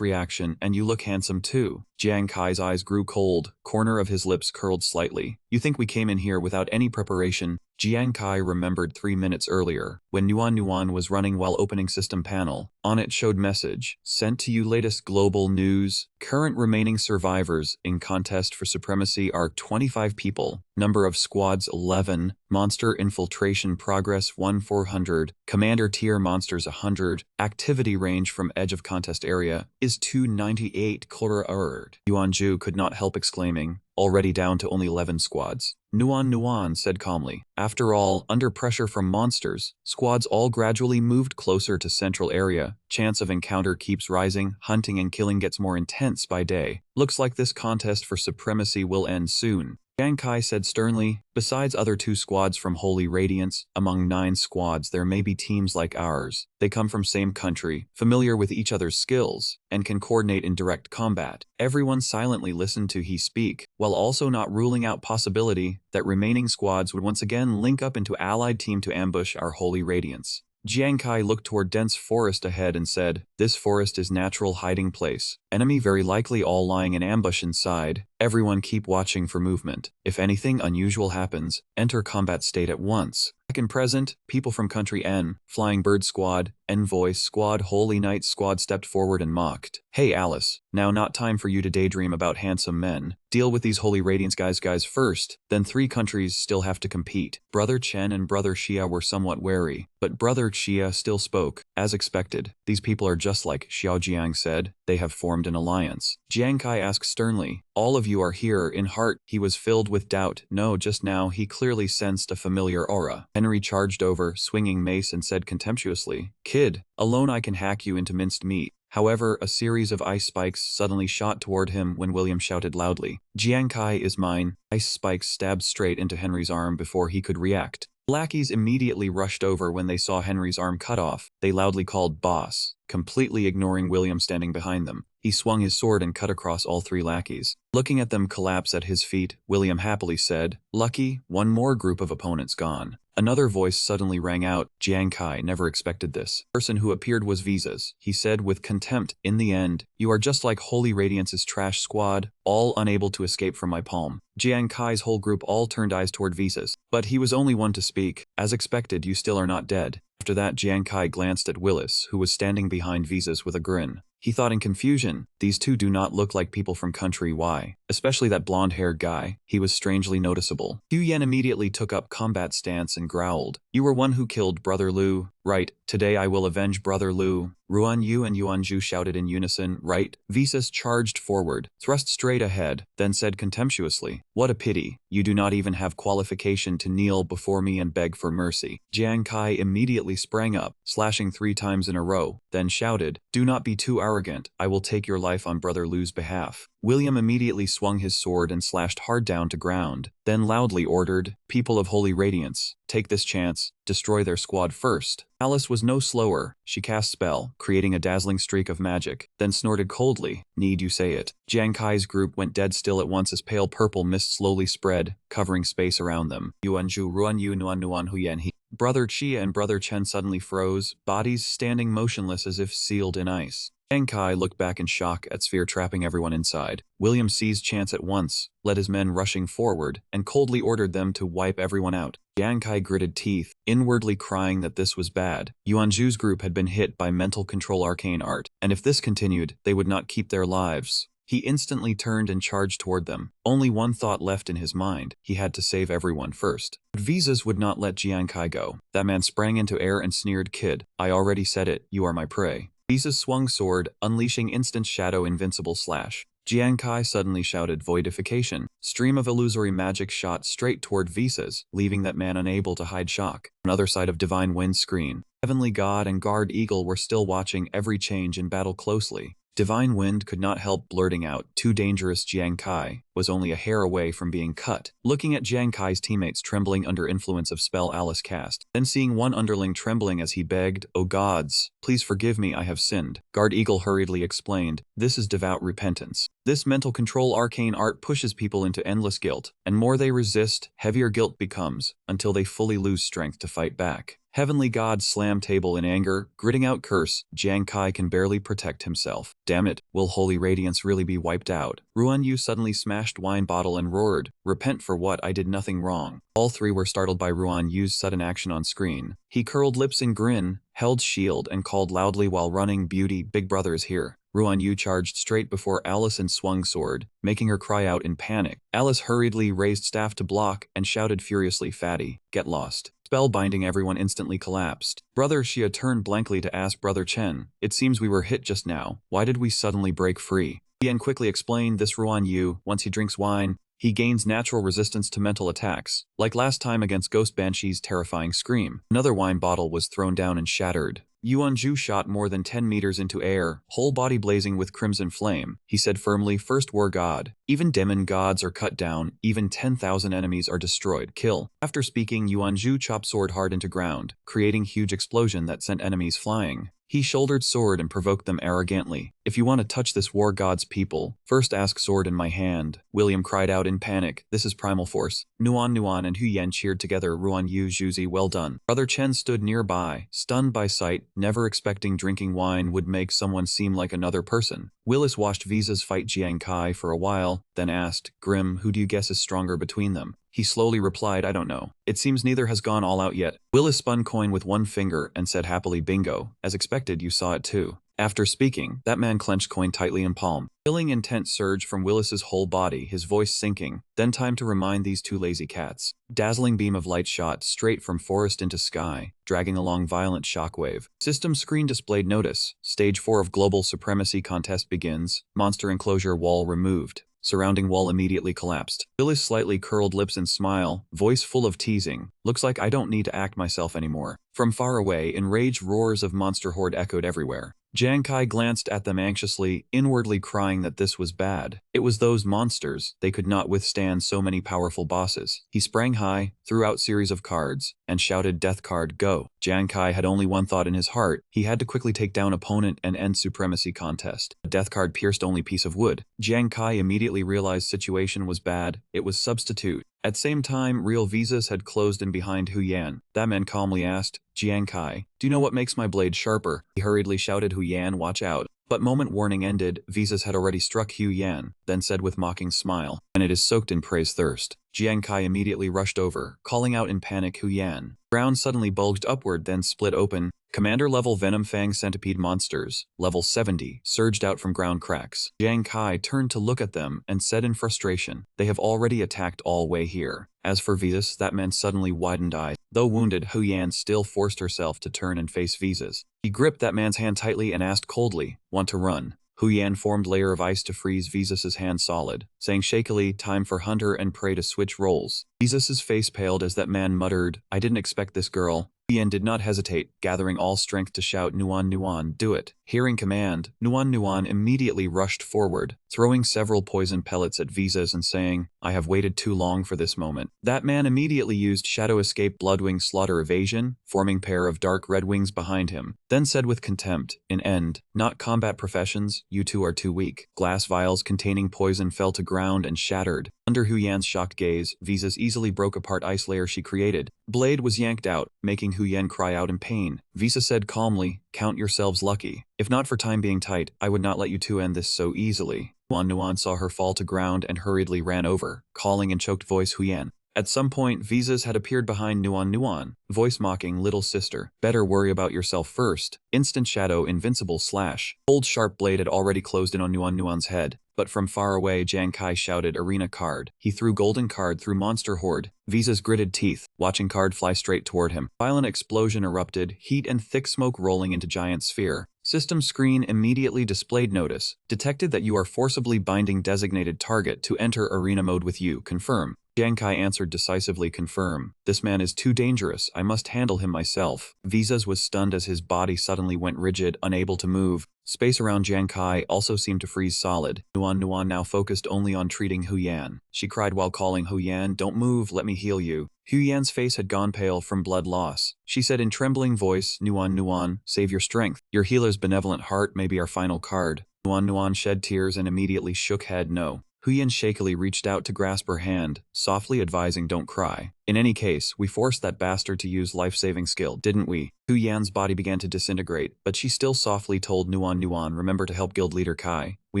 reaction, and you look handsome too." Jiang Kai's eyes grew cold, corner of his lips curled slightly. "You think we came in here without any preparation?" Jiang Kai remembered 3 minutes earlier, when Nuan was running while opening system panel. On it showed message, "Sent to you latest global news. Current remaining survivors in contest for supremacy are 25 people. Number of squads 11. Monster infiltration progress 1-400. Commander tier monsters 100. Activity range from edge of contest area is 298 km/h." Yuanju could not help exclaiming, "Already down to only 11 squads." Nuan said calmly, "After all, under pressure from monsters, squads all gradually moved closer to central area. Chance of encounter keeps rising, hunting and killing gets more intense by day. Looks like this contest for supremacy will end soon." Jiang Kai said sternly, "Besides other 2 squads from Holy Radiance, among 9 squads there may be teams like ours. They come from same country, familiar with each other's skills, and can coordinate in direct combat." Everyone silently listened to he speak, while also not ruling out possibility that remaining squads would once again link up into allied team to ambush our Holy Radiance. Jiang Kai looked toward dense forest ahead and said, "This forest is natural hiding place. Enemy very likely all lying in ambush inside. Everyone keep watching for movement. If anything unusual happens, enter combat state at once." Back in present, people from Country N, Flying Bird Squad, Envoy Squad, Holy Knight Squad stepped forward and mocked. "Hey Alice, now not time for you to daydream about handsome men. Deal with these Holy Radiance guys first, then 3 countries still have to compete." Brother Chen and Brother Xia were somewhat wary, but Brother Xia still spoke. "As expected, these people are just like," Xiao Jiang said. "They have formed an alliance." Jiang Kai asked sternly, "All of you are here in heart?" He was filled with doubt. No, just now he clearly sensed a familiar aura. Henry charged over, swinging mace, and said contemptuously, "Kid, alone I can hack you into minced meat." However, a series of ice spikes suddenly shot toward him when William shouted loudly, "Jiang Kai is mine." Ice spikes stabbed straight into Henry's arm before he could react. Lackeys immediately rushed over when they saw Henry's arm cut off. They loudly called "Boss," completely ignoring William standing behind them. He swung his sword and cut across all 3 lackeys. Looking at them collapse at his feet, William happily said, "Lucky, one more group of opponents gone." Another voice suddenly rang out. Jiang Kai never expected this. The person who appeared was Visas. He said with contempt, "In the end, you are just like Holy Radiance's trash squad, all unable to escape from my palm." Jiang Kai's whole group all turned eyes toward Visas, but he was only one to speak. "As expected, you still are not dead." After that, Jiang Kai glanced at Willis, who was standing behind Visas with a grin. He thought in confusion, these 2 do not look like people from Country Y, especially that blonde-haired guy. He was strangely noticeable. Hu Yan immediately took up combat stance and growled, "You were one who killed Brother Lu, right? Today I will avenge Brother Lu." Ruan Yu and Yuanju shouted in unison, "Right?" Visas charged forward, thrust straight ahead, then said contemptuously, "What a pity, you do not even have qualification to kneel before me and beg for mercy." Jiang Kai immediately sprang up, slashing 3 times in a row, then shouted, "Do not be too arrogant, I will take your life on Brother Lu's behalf." William immediately swung his sword and slashed hard down to ground, then loudly ordered, "People of Holy Radiance, take this chance, destroy their squad first." Alice was no slower. She cast spell, creating a dazzling streak of magic, then snorted coldly, "Need you say it?" Jiang Kai's group went dead still at once as pale purple mist slowly spread, covering space around them. Yuanju, Ruan Yu, Nuan Huyan He. Brother Chia and Brother Chen suddenly froze, bodies standing motionless as if sealed in ice. Jiang Kai looked back in shock at Sphere trapping everyone inside. William seized chance at once, led his men rushing forward, and coldly ordered them to wipe everyone out. Jiang Kai gritted teeth, inwardly crying that this was bad. Yuanju's group had been hit by mental control arcane art, and if this continued, they would not keep their lives. He instantly turned and charged toward them. Only one thought left in his mind. He had to save everyone first. But Visas would not let Jiang Kai go. That man sprang into air and sneered, "Kid, I already said it, you are my prey." Visas swung sword, unleashing instant shadow invincible slash. Jiang Kai suddenly shouted voidification. Stream of illusory magic shot straight toward Visas, leaving that man unable to hide shock. On the other side of Divine Wind's screen, Heavenly God and Guard Eagle were still watching every change in battle closely. Divine Wind could not help blurting out, too dangerous. Jiang Kai was only a hair away from being cut. Looking at Jiang Kai's teammates trembling under influence of spell Alice cast, then seeing one underling trembling as he begged, "Oh gods, please forgive me, I have sinned." Guard Eagle hurriedly explained, "This is devout repentance. This mental control arcane art pushes people into endless guilt, and more they resist, heavier guilt becomes, until they fully lose strength to fight back." Heavenly God slammed table in anger, gritting out curse. Jiang Kai can barely protect himself. Damn it, will Holy Radiance really be wiped out? Ruan Yu suddenly smashed wine bottle and roared, "Repent for what? I did nothing wrong." All three were startled by Ruan Yu's sudden action on screen. He curled lips in grin, held shield and called loudly while running, "Beauty, Big Brother is here." Ruan Yu charged straight before Alice and swung sword, making her cry out in panic. Alice hurriedly raised staff to block and shouted furiously, "Fatty, get lost." Spellbinding everyone instantly collapsed. Brother Xia turned blankly to ask Brother Chen, "It seems we were hit just now. Why did we suddenly break free?" Yan quickly explained, "This Ruan Yu, once he drinks wine, he gains natural resistance to mental attacks, like last time against Ghost Banshee's terrifying scream." Another wine bottle was thrown down and shattered. Yuanju shot more than 10 meters into air, whole body blazing with crimson flame. He said firmly, "First war god. Even demon gods are cut down, even 10,000 enemies are destroyed. Kill." After speaking, Yuanju chopped sword hard into ground, creating huge explosion that sent enemies flying. He shouldered sword and provoked them arrogantly, "If you want to touch this war god's people, first ask sword in my hand." William cried out in panic, "This is primal force." Nuan and Hu Yan cheered together, "Ruan Yu Zhuzi, well done." Brother Chen stood nearby, stunned by sight, never expecting drinking wine would make someone seem like another person. Willis watched Visa's fight Jiang Kai for a while, then asked, "Grim, who do you guess is stronger between them?" He slowly replied, "I don't know. It seems neither has gone all out yet." Willis spun coin with one finger and said happily, "Bingo. As expected, you saw it too." After speaking, that man clenched coin tightly in palm. Feeling intense surge from Willis's whole body, his voice sinking. Then time to remind these two lazy cats. Dazzling beam of light shot straight from forest into sky, dragging along violent shockwave. System screen displayed notice. Stage 4 of Global Supremacy contest begins. Monster enclosure wall removed. Surrounding wall immediately collapsed. Willis slightly curled lips and smile, voice full of teasing. "Looks like I don't need to act myself anymore." From far away, enraged roars of monster horde echoed everywhere. Jiang Kai glanced at them anxiously, inwardly crying that this was bad. It was those monsters, they could not withstand so many powerful bosses. He sprang high, threw out series of cards, and shouted, "Death card, go." Jiang Kai had only one thought in his heart. He had to quickly take down opponent and end supremacy contest. A death card pierced only piece of wood. Jiang Kai immediately realized situation was bad. It was substitute. At same time, real visas had closed in behind Hu Yan. That man calmly asked, "Jiang Kai, do you know what makes my blade sharper?" He hurriedly shouted, "Hu Yan, watch out." But moment warning ended, visas had already struck Hu Yan, then said with mocking smile, "And it is soaked in praise thirst." Jiang Kai immediately rushed over, calling out in panic, "Hu Yan." Ground suddenly bulged upward, then split open. Commander-level Venom Fang centipede monsters, level 70, surged out from ground cracks. Jiang Kai turned to look at them and said in frustration, "They have already attacked all way here." As for Visas, that man suddenly widened eyes. Though wounded, Hu Yan still forced herself to turn and face Visas. He gripped that man's hand tightly and asked coldly, "Want to run?" Hu Yan formed layer of ice to freeze Visas' hand solid, saying shakily, "Time for hunter and prey to switch roles." Visas' face paled as that man muttered, "I didn't expect this girl." Hu Yan did not hesitate, gathering all strength to shout, Nuan, do it." Hearing command, Nuan immediately rushed forward, throwing several poison pellets at Visas and saying, "I have waited too long for this moment." That man immediately used Shadow Escape Bloodwing Slaughter Evasion, forming pair of dark red wings behind him, then said with contempt, "In end, not combat professions, you two are too weak." Glass vials containing poison fell to ground and shattered. Under Hu Yan's shocked gaze, Visas easily broke apart ice layer she created. Blade was yanked out, making Hu Yan cry out in pain. Visa said calmly, "Count yourselves lucky. If not for time being tight, I would not let you two end this so easily." Nuan saw her fall to ground and hurriedly ran over, calling in choked voice, "Hu Yan." At some point, Visas had appeared behind Nuan, voice mocking, "Little sister, better worry about yourself first." Instant shadow, invincible slash. Old sharp blade had already closed in on Nuan's head. But from far away, Jiang Kai shouted, "Arena card." He threw golden card through monster horde. Visa's gritted teeth, watching card fly straight toward him. Violent explosion erupted, heat and thick smoke rolling into giant sphere. System screen immediately displayed notice. Detected that you are forcibly binding designated target to enter arena mode with you. Confirm. Jiang Kai answered decisively, confirm. This man is too dangerous, I must handle him myself. Visas was stunned as his body suddenly went rigid, unable to move. Space around Jiang Kai also seemed to freeze solid. Nuan now focused only on treating Hu Yan. She cried while calling, Hu Yan, don't move, let me heal you. Hu Yan's face had gone pale from blood loss. She said in trembling voice, Nuan, save your strength. Your healer's benevolent heart may be our final card. Nuan shed tears and immediately shook head no. Hu Yan shakily reached out to grasp her hand, softly advising don't cry. In any case, we forced that bastard to use life-saving skill, didn't we? Hu Yan's body began to disintegrate, but she still softly told Nuan, remember to help guild leader Kai. We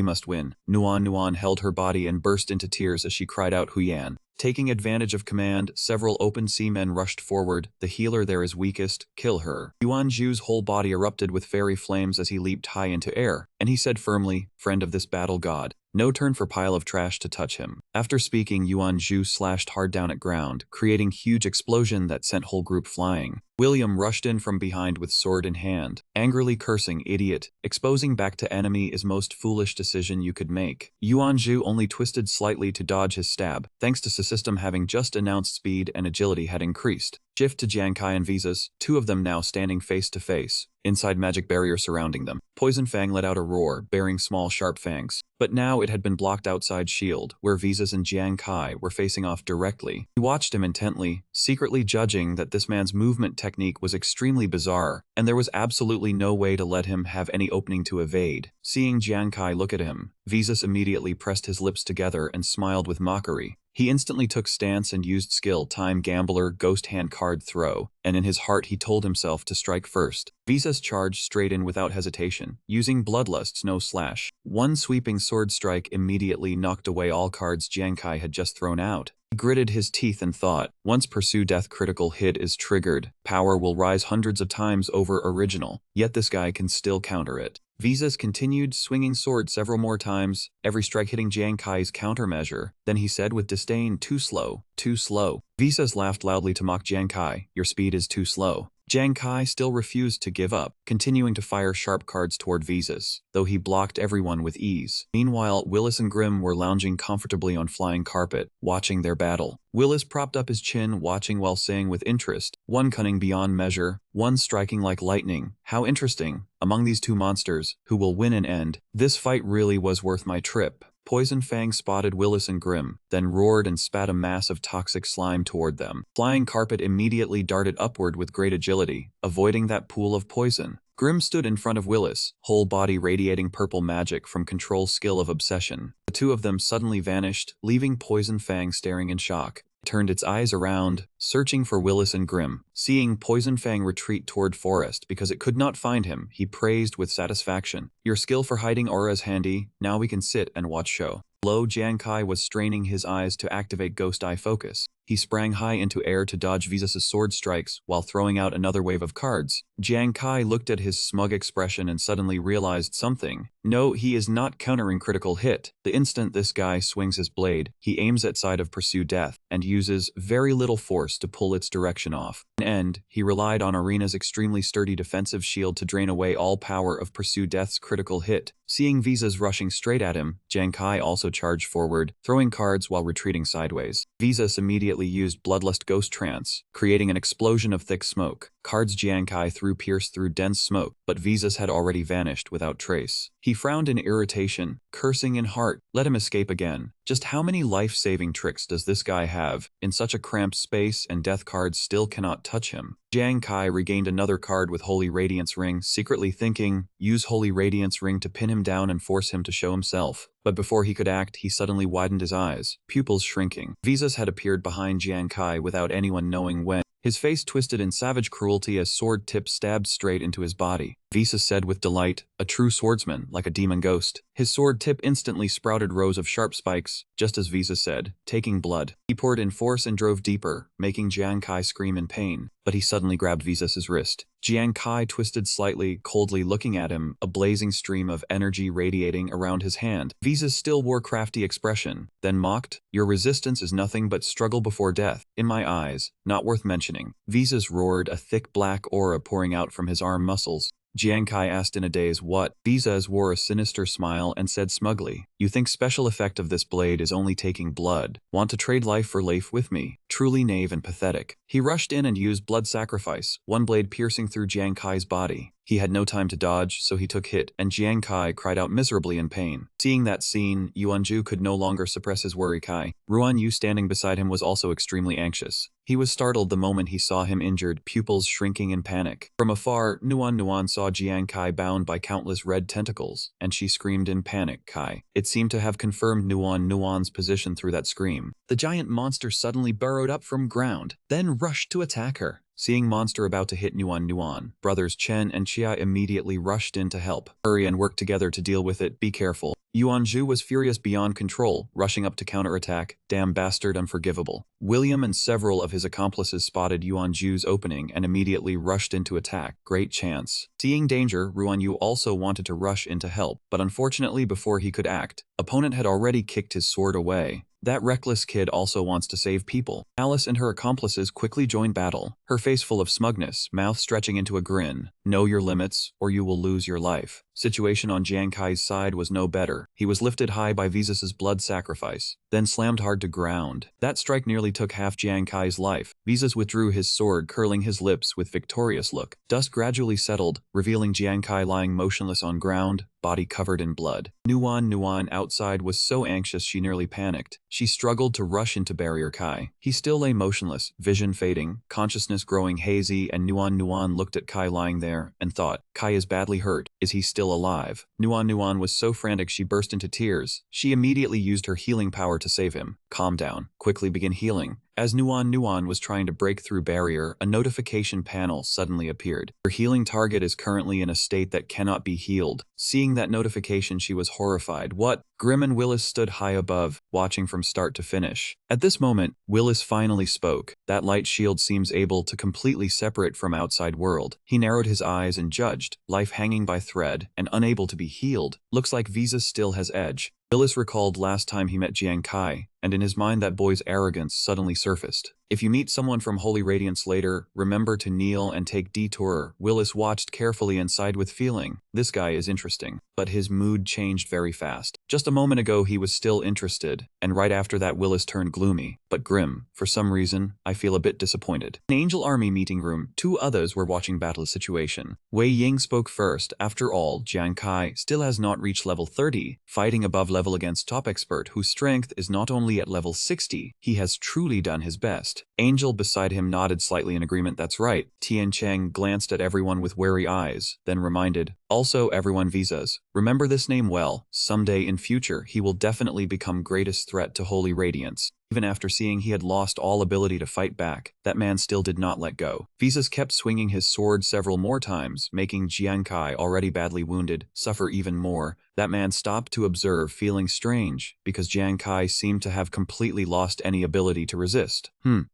must win. Nuan held her body and burst into tears as she cried out Hu Yan. Taking advantage of command, several open sea men rushed forward. The healer there is weakest, kill her. Yuan Zhu's whole body erupted with fairy flames as he leaped high into air, and he said firmly, friend of this battle god. No turn for pile of trash to touch him. After speaking, Yuan Zhu slashed hard down at ground, creating huge explosion that sent whole group flying. William rushed in from behind with sword in hand, angrily cursing, idiot. Exposing back to enemy is most foolish decision you could make. Yuan Zhu only twisted slightly to dodge his stab, thanks to system having just announced speed and agility had increased. Shift to Jiang Kai and Visas, two of them now standing face to face, inside magic barrier surrounding them. Poison Fang let out a roar, bearing small sharp fangs. But now it had been blocked outside shield, where Visas and Jiang Kai were facing off directly. He watched him intently, secretly judging that this man's movement technique was extremely bizarre, and there was absolutely no way to let him have any opening to evade. Seeing Jiang Kai look at him, Visas immediately pressed his lips together and smiled with mockery. He instantly took stance and used skill time gambler ghost hand card throw, and in his heart he told himself to strike first. Visas charged straight in without hesitation, using Bloodlust's no slash. One sweeping sword strike immediately knocked away all cards Jiang Kai had just thrown out. He gritted his teeth and thought, once Pursue Death critical hit is triggered, power will rise hundreds of times over original, yet this guy can still counter it. Visas continued swinging sword several more times, every strike hitting Jiang Kai's countermeasure. Then he said with disdain, too slow, too slow. Visas laughed loudly to mock Jiang Kai, your speed is too slow. Jiang Kai still refused to give up, continuing to fire sharp cards toward Visas, though he blocked everyone with ease. Meanwhile, Willis and Grimm were lounging comfortably on flying carpet, watching their battle. Willis propped up his chin, watching while saying with interest, one cunning beyond measure, one striking like lightning. How interesting. Among these two monsters, who will win and end? This fight really was worth my trip. Poison Fang spotted Willis and Grimm, then roared and spat a mass of toxic slime toward them. Flying Carpet immediately darted upward with great agility, avoiding that pool of poison. Grimm stood in front of Willis, whole body radiating purple magic from control skill of obsession. The two of them suddenly vanished, leaving Poison Fang staring in shock. It turned its eyes around, searching for Willis and Grimm. Seeing Poison Fang retreat toward Forest because it could not find him, he praised with satisfaction. Your skill for hiding aura is handy, now we can sit and watch show. Below, Jiang Kai was straining his eyes to activate Ghost Eye Focus. He sprang high into air to dodge Visas' sword strikes while throwing out another wave of cards. Jiang Kai looked at his smug expression and suddenly realized something. No, he is not countering critical hit. The instant this guy swings his blade, he aims at side of Pursue Death and uses very little force to pull its direction off. In the end, he relied on Arena's extremely sturdy defensive shield to drain away all power of Pursue Death's critical hit. Seeing Visas rushing straight at him, Jiang Kai also charged forward, throwing cards while retreating sideways. Visas immediately used Bloodlust Ghost Trance, creating an explosion of thick smoke. Cards Jiang Kai threw pierced through dense smoke, but Visas had already vanished without trace. He frowned in irritation, cursing in heart, let him escape again. Just how many life-saving tricks does this guy have, in such a cramped space, and death cards still cannot touch him? Jiang Kai regained another card with Holy Radiance Ring, secretly thinking, use Holy Radiance Ring to pin him down and force him to show himself. But before he could act, he suddenly widened his eyes, pupils shrinking. Visas had appeared behind Jiang Kai without anyone knowing when. His face twisted in savage cruelty as sword tip stabbed straight into his body. Visas said with delight, a true swordsman, like a demon ghost. His sword tip instantly sprouted rows of sharp spikes, just as Visas said, taking blood. He poured in force and drove deeper, making Jiang Kai scream in pain. But he suddenly grabbed Visas' wrist. Jiang Kai twisted slightly, coldly looking at him, a blazing stream of energy radiating around his hand. Visas still wore crafty expression, then mocked, your resistance is nothing but struggle before death. In my eyes, not worth mentioning. Visas roared, a thick black aura pouring out from his arm muscles. Jiang Kai asked in a daze. What? Visas wore a sinister smile and said smugly, you think special effect of this blade is only taking blood? Want to trade life for life with me? Truly naive and pathetic. He rushed in and used blood sacrifice, one blade piercing through Jiang Kai's body. He had no time to dodge, so he took hit, and Jiang Kai cried out miserably in pain. Seeing that scene, Yuanju could no longer suppress his worry. Ruan Yu standing beside him was also extremely anxious. He was startled the moment he saw him injured, pupils shrinking in panic. From afar, Nuan saw Jiang Kai bound by countless red tentacles, and she screamed in panic. It seemed to have confirmed Nuan's position through that scream. The giant monster suddenly burrowed up from ground, then rushed to attack her. Seeing monster about to hit Nuan, brothers Chen and Chia immediately rushed in to help. Hurry and work together to deal with it, be careful. Yuanju was furious beyond control, rushing up to counterattack. Damn bastard, unforgivable. William and several of his accomplices spotted Yuanju's opening and immediately rushed into attack. Great chance. Seeing danger, Ruanyu also wanted to rush in to help, but unfortunately before he could act, opponent had already kicked his sword away. That reckless kid also wants to save people. Alice and her accomplices quickly joined battle, her face full of smugness, mouth stretching into a grin. Know your limits, or you will lose your life. Situation on Jiang Kai's side was no better. He was lifted high by Visas's blood sacrifice, then slammed hard to ground. That strike nearly took half Jiang Kai's life. Visas withdrew his sword, curling his lips with victorious look. Dust gradually settled, revealing Jiang Kai lying motionless on ground, body covered in blood. Nuan outside was so anxious she nearly panicked. She struggled to rush into Barrier Kai. He still lay motionless, vision fading, consciousness growing hazy, and Nuan looked at Kai lying there and thought, Kai is badly hurt. Is he still alive? Nuan was so frantic she burst into tears. She immediately used her healing power to save him. Calm down. Quickly begin healing. As Nuan was trying to break through barrier, a notification panel suddenly appeared. Her healing target is currently in a state that cannot be healed. Seeing that notification, she was horrified. What? Grimm and Willis stood high above, watching from start to finish. At this moment, Willis finally spoke. That light shield seems able to completely separate from outside world. He narrowed his eyes and judged, life hanging by thread and unable to be healed. Looks like Visa still has edge. Willis recalled last time he met Jiang Kai, and in his mind that boy's arrogance suddenly surfaced. If you meet someone from Holy Radiance later, remember to kneel and take detour. Willis watched carefully and sighed with feeling. This guy is interesting, but his mood changed very fast. Just a moment ago he was still interested, and right after that Willis turned gloomy, but grim. For some reason, I feel a bit disappointed. In Angel Army meeting room, two others were watching battle situation. Wei Ying spoke first. After all, Jiang Kai still has not reached level 30, fighting above level against top expert whose strength is not only at level 60, he has truly done his best. Angel beside him nodded slightly in agreement. That's right. Tian Cheng glanced at everyone with wary eyes, then reminded, also everyone Visas. Remember this name well. Someday in future he will definitely become greatest threat to Holy Radiance. Even after seeing he had lost all ability to fight back, that man still did not let go. Visas kept swinging his sword several more times, making Jiang Kai, already badly wounded, suffer even more. That man stopped to observe, feeling strange, because Jiang Kai seemed to have completely lost any ability to resist.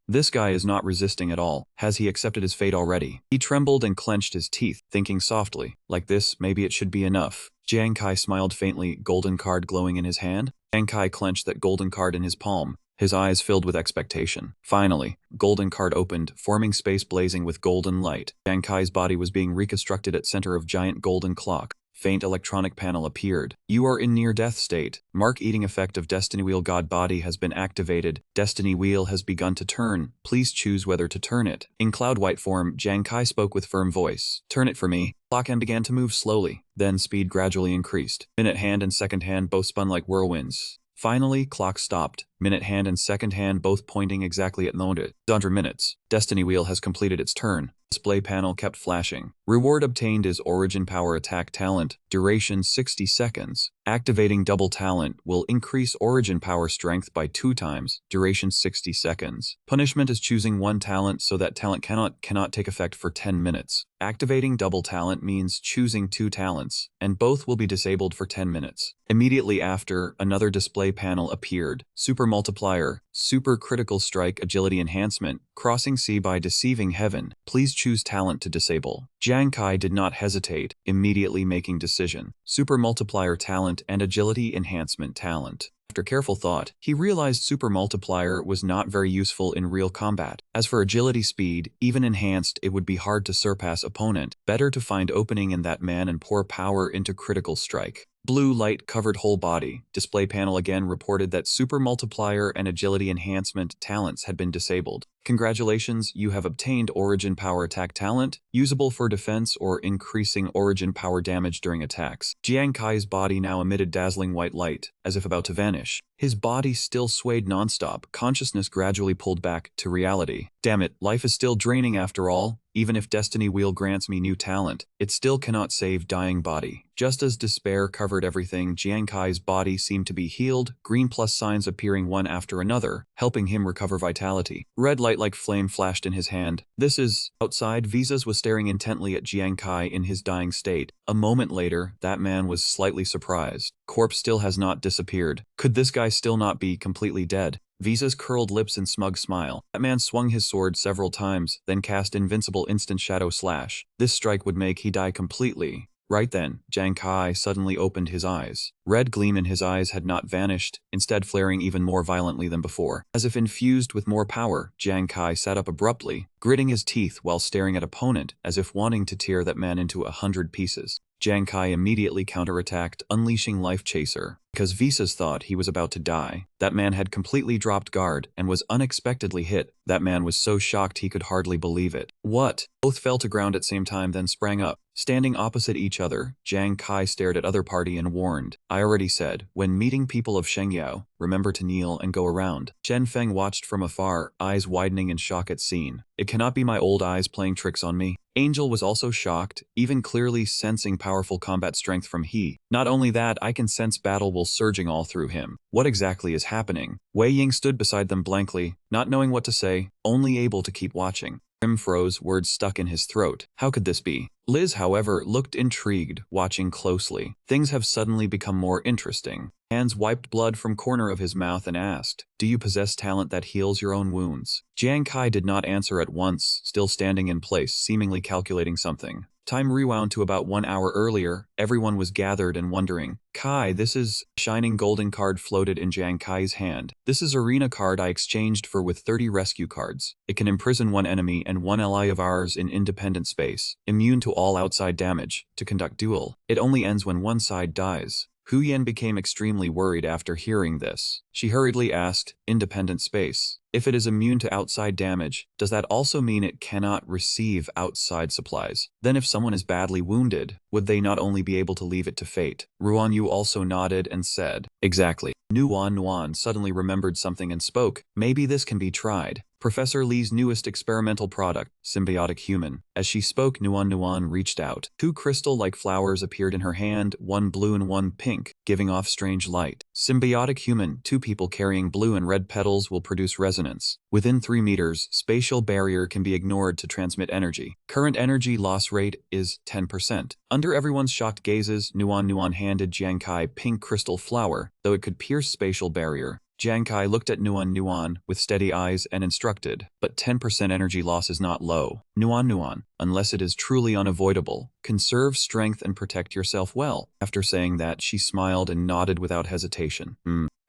This guy is not resisting at all. Has he accepted his fate already? He trembled and clenched his teeth, thinking softly, like this, maybe it should be enough. Jiang Kai smiled faintly, golden card glowing in his hand. Jiang Kai clenched that golden card in his palm, his eyes filled with expectation. Finally, golden card opened, forming space blazing with golden light. Jiang Kai's body was being reconstructed at center of giant golden clock. Faint electronic panel appeared. You are in near-death state. Mark eating effect of Destiny Wheel God body has been activated. Destiny Wheel has begun to turn. Please choose whether to turn it. In cloud white form, Jiang Kai spoke with firm voice. Turn it for me. Clock hand began to move slowly. Then speed gradually increased. Minute hand and second hand both spun like whirlwinds. Finally, clock stopped. Minute hand and second hand both pointing exactly at Nonde. 100 minutes. Destiny Wheel has completed its turn. Display panel kept flashing. Reward obtained is Origin Power Attack Talent. Duration 60 seconds. Activating double talent will increase Origin Power Strength by 2 times. Duration 60 seconds. Punishment is choosing one talent so that talent cannot take effect for 10 minutes. Activating double talent means choosing 2 talents, and both will be disabled for 10 minutes. Immediately after, another display panel appeared. Super Multiplier, Super Critical Strike Agility Enhancement, Crossing Sea by Deceiving Heaven. Please choose talent to disable. Jiang Kai did not hesitate, immediately making decision. Super Multiplier Talent and Agility Enhancement Talent. After careful thought, he realized Super Multiplier was not very useful in real combat. As for agility speed, even enhanced, it would be hard to surpass opponent. Better to find opening in that man and pour power into critical strike. Blue light covered whole body. Display panel again reported that Super Multiplier and Agility Enhancement talents had been disabled. Congratulations, you have obtained Origin Power Attack talent, usable for defense or increasing Origin Power damage during attacks. Jiang Kai's body now emitted dazzling white light, as if about to vanish. His body still swayed nonstop, consciousness gradually pulled back to reality. Damn it, life is still draining after all. Even if Destiny Wheel grants me new talent, it still cannot save dying body. Just as despair covered everything, Jiang Kai's body seemed to be healed, green plus signs appearing one after another, helping him recover vitality. Red light like flame flashed in his hand. This is... Outside, Visas was staring intently at Jiang Kai in his dying state. A moment later, that man was slightly surprised. Corpse still has not disappeared. Could this guy still not be completely dead? Visa's curled lips in smug smile. That man swung his sword several times, then cast invincible instant shadow slash. This strike would make he die completely. Right then, Jiang Kai suddenly opened his eyes. Red gleam in his eyes had not vanished, instead flaring even more violently than before. As if infused with more power, Jiang Kai sat up abruptly, gritting his teeth while staring at opponent, as if wanting to tear that man into 100 pieces. Jiang Kai immediately counterattacked, unleashing Life Chaser. Because Visas thought he was about to die, that man had completely dropped guard and was unexpectedly hit. That man was so shocked he could hardly believe it. What? Both fell to ground at same time then sprang up. Standing opposite each other, Jiang Kai stared at other party and warned, I already said, when meeting people of Shengyao, remember to kneel and go around. Chen Feng watched from afar, eyes widening in shock at scene. It cannot be my old eyes playing tricks on me. Angel was also shocked, even clearly sensing powerful combat strength from he. Not only that, I can sense battle will surging all through him. What exactly is happening? Wei Ying stood beside them blankly, not knowing what to say, only able to keep watching. Grim froze, words stuck in his throat. How could this be? Liz, however, looked intrigued, watching closely. Things have suddenly become more interesting. Hands wiped blood from corner of his mouth and asked, do you possess talent that heals your own wounds? Jiang Kai did not answer at once, still standing in place, seemingly calculating something. Time rewound to about 1 hour earlier. Everyone was gathered and wondering, Kai, this is... Shining golden card floated in Jiang Kai's hand. This is arena card I exchanged for with 30 rescue cards. It can imprison one enemy and one ally of ours in independent space. Immune to all outside damage. To conduct duel. It only ends when one side dies. Hu Yan became extremely worried after hearing this. She hurriedly asked, independent space. If it is immune to outside damage, does that also mean it cannot receive outside supplies? Then if someone is badly wounded, would they not only be able to leave it to fate? Ruan Yu also nodded and said, exactly. Nuan suddenly remembered something and spoke, maybe this can be tried. Professor Li's newest experimental product, symbiotic human. As she spoke, Nuan reached out. 2 crystal-like flowers appeared in her hand, one blue and one pink, giving off strange light. Symbiotic human, 2 people carrying blue and red petals will produce resonance. Within 3 meters, spatial barrier can be ignored to transmit energy. Current energy loss rate is 10%. Under everyone's shocked gazes, Nuan handed Jiang Kai pink crystal flower, though it could pierce spatial barrier. Jiang Kai looked at Nuan with steady eyes and instructed, but 10% energy loss is not low. Nuan, unless it is truly unavoidable, conserve strength and protect yourself well. After saying that, she smiled and nodded without hesitation.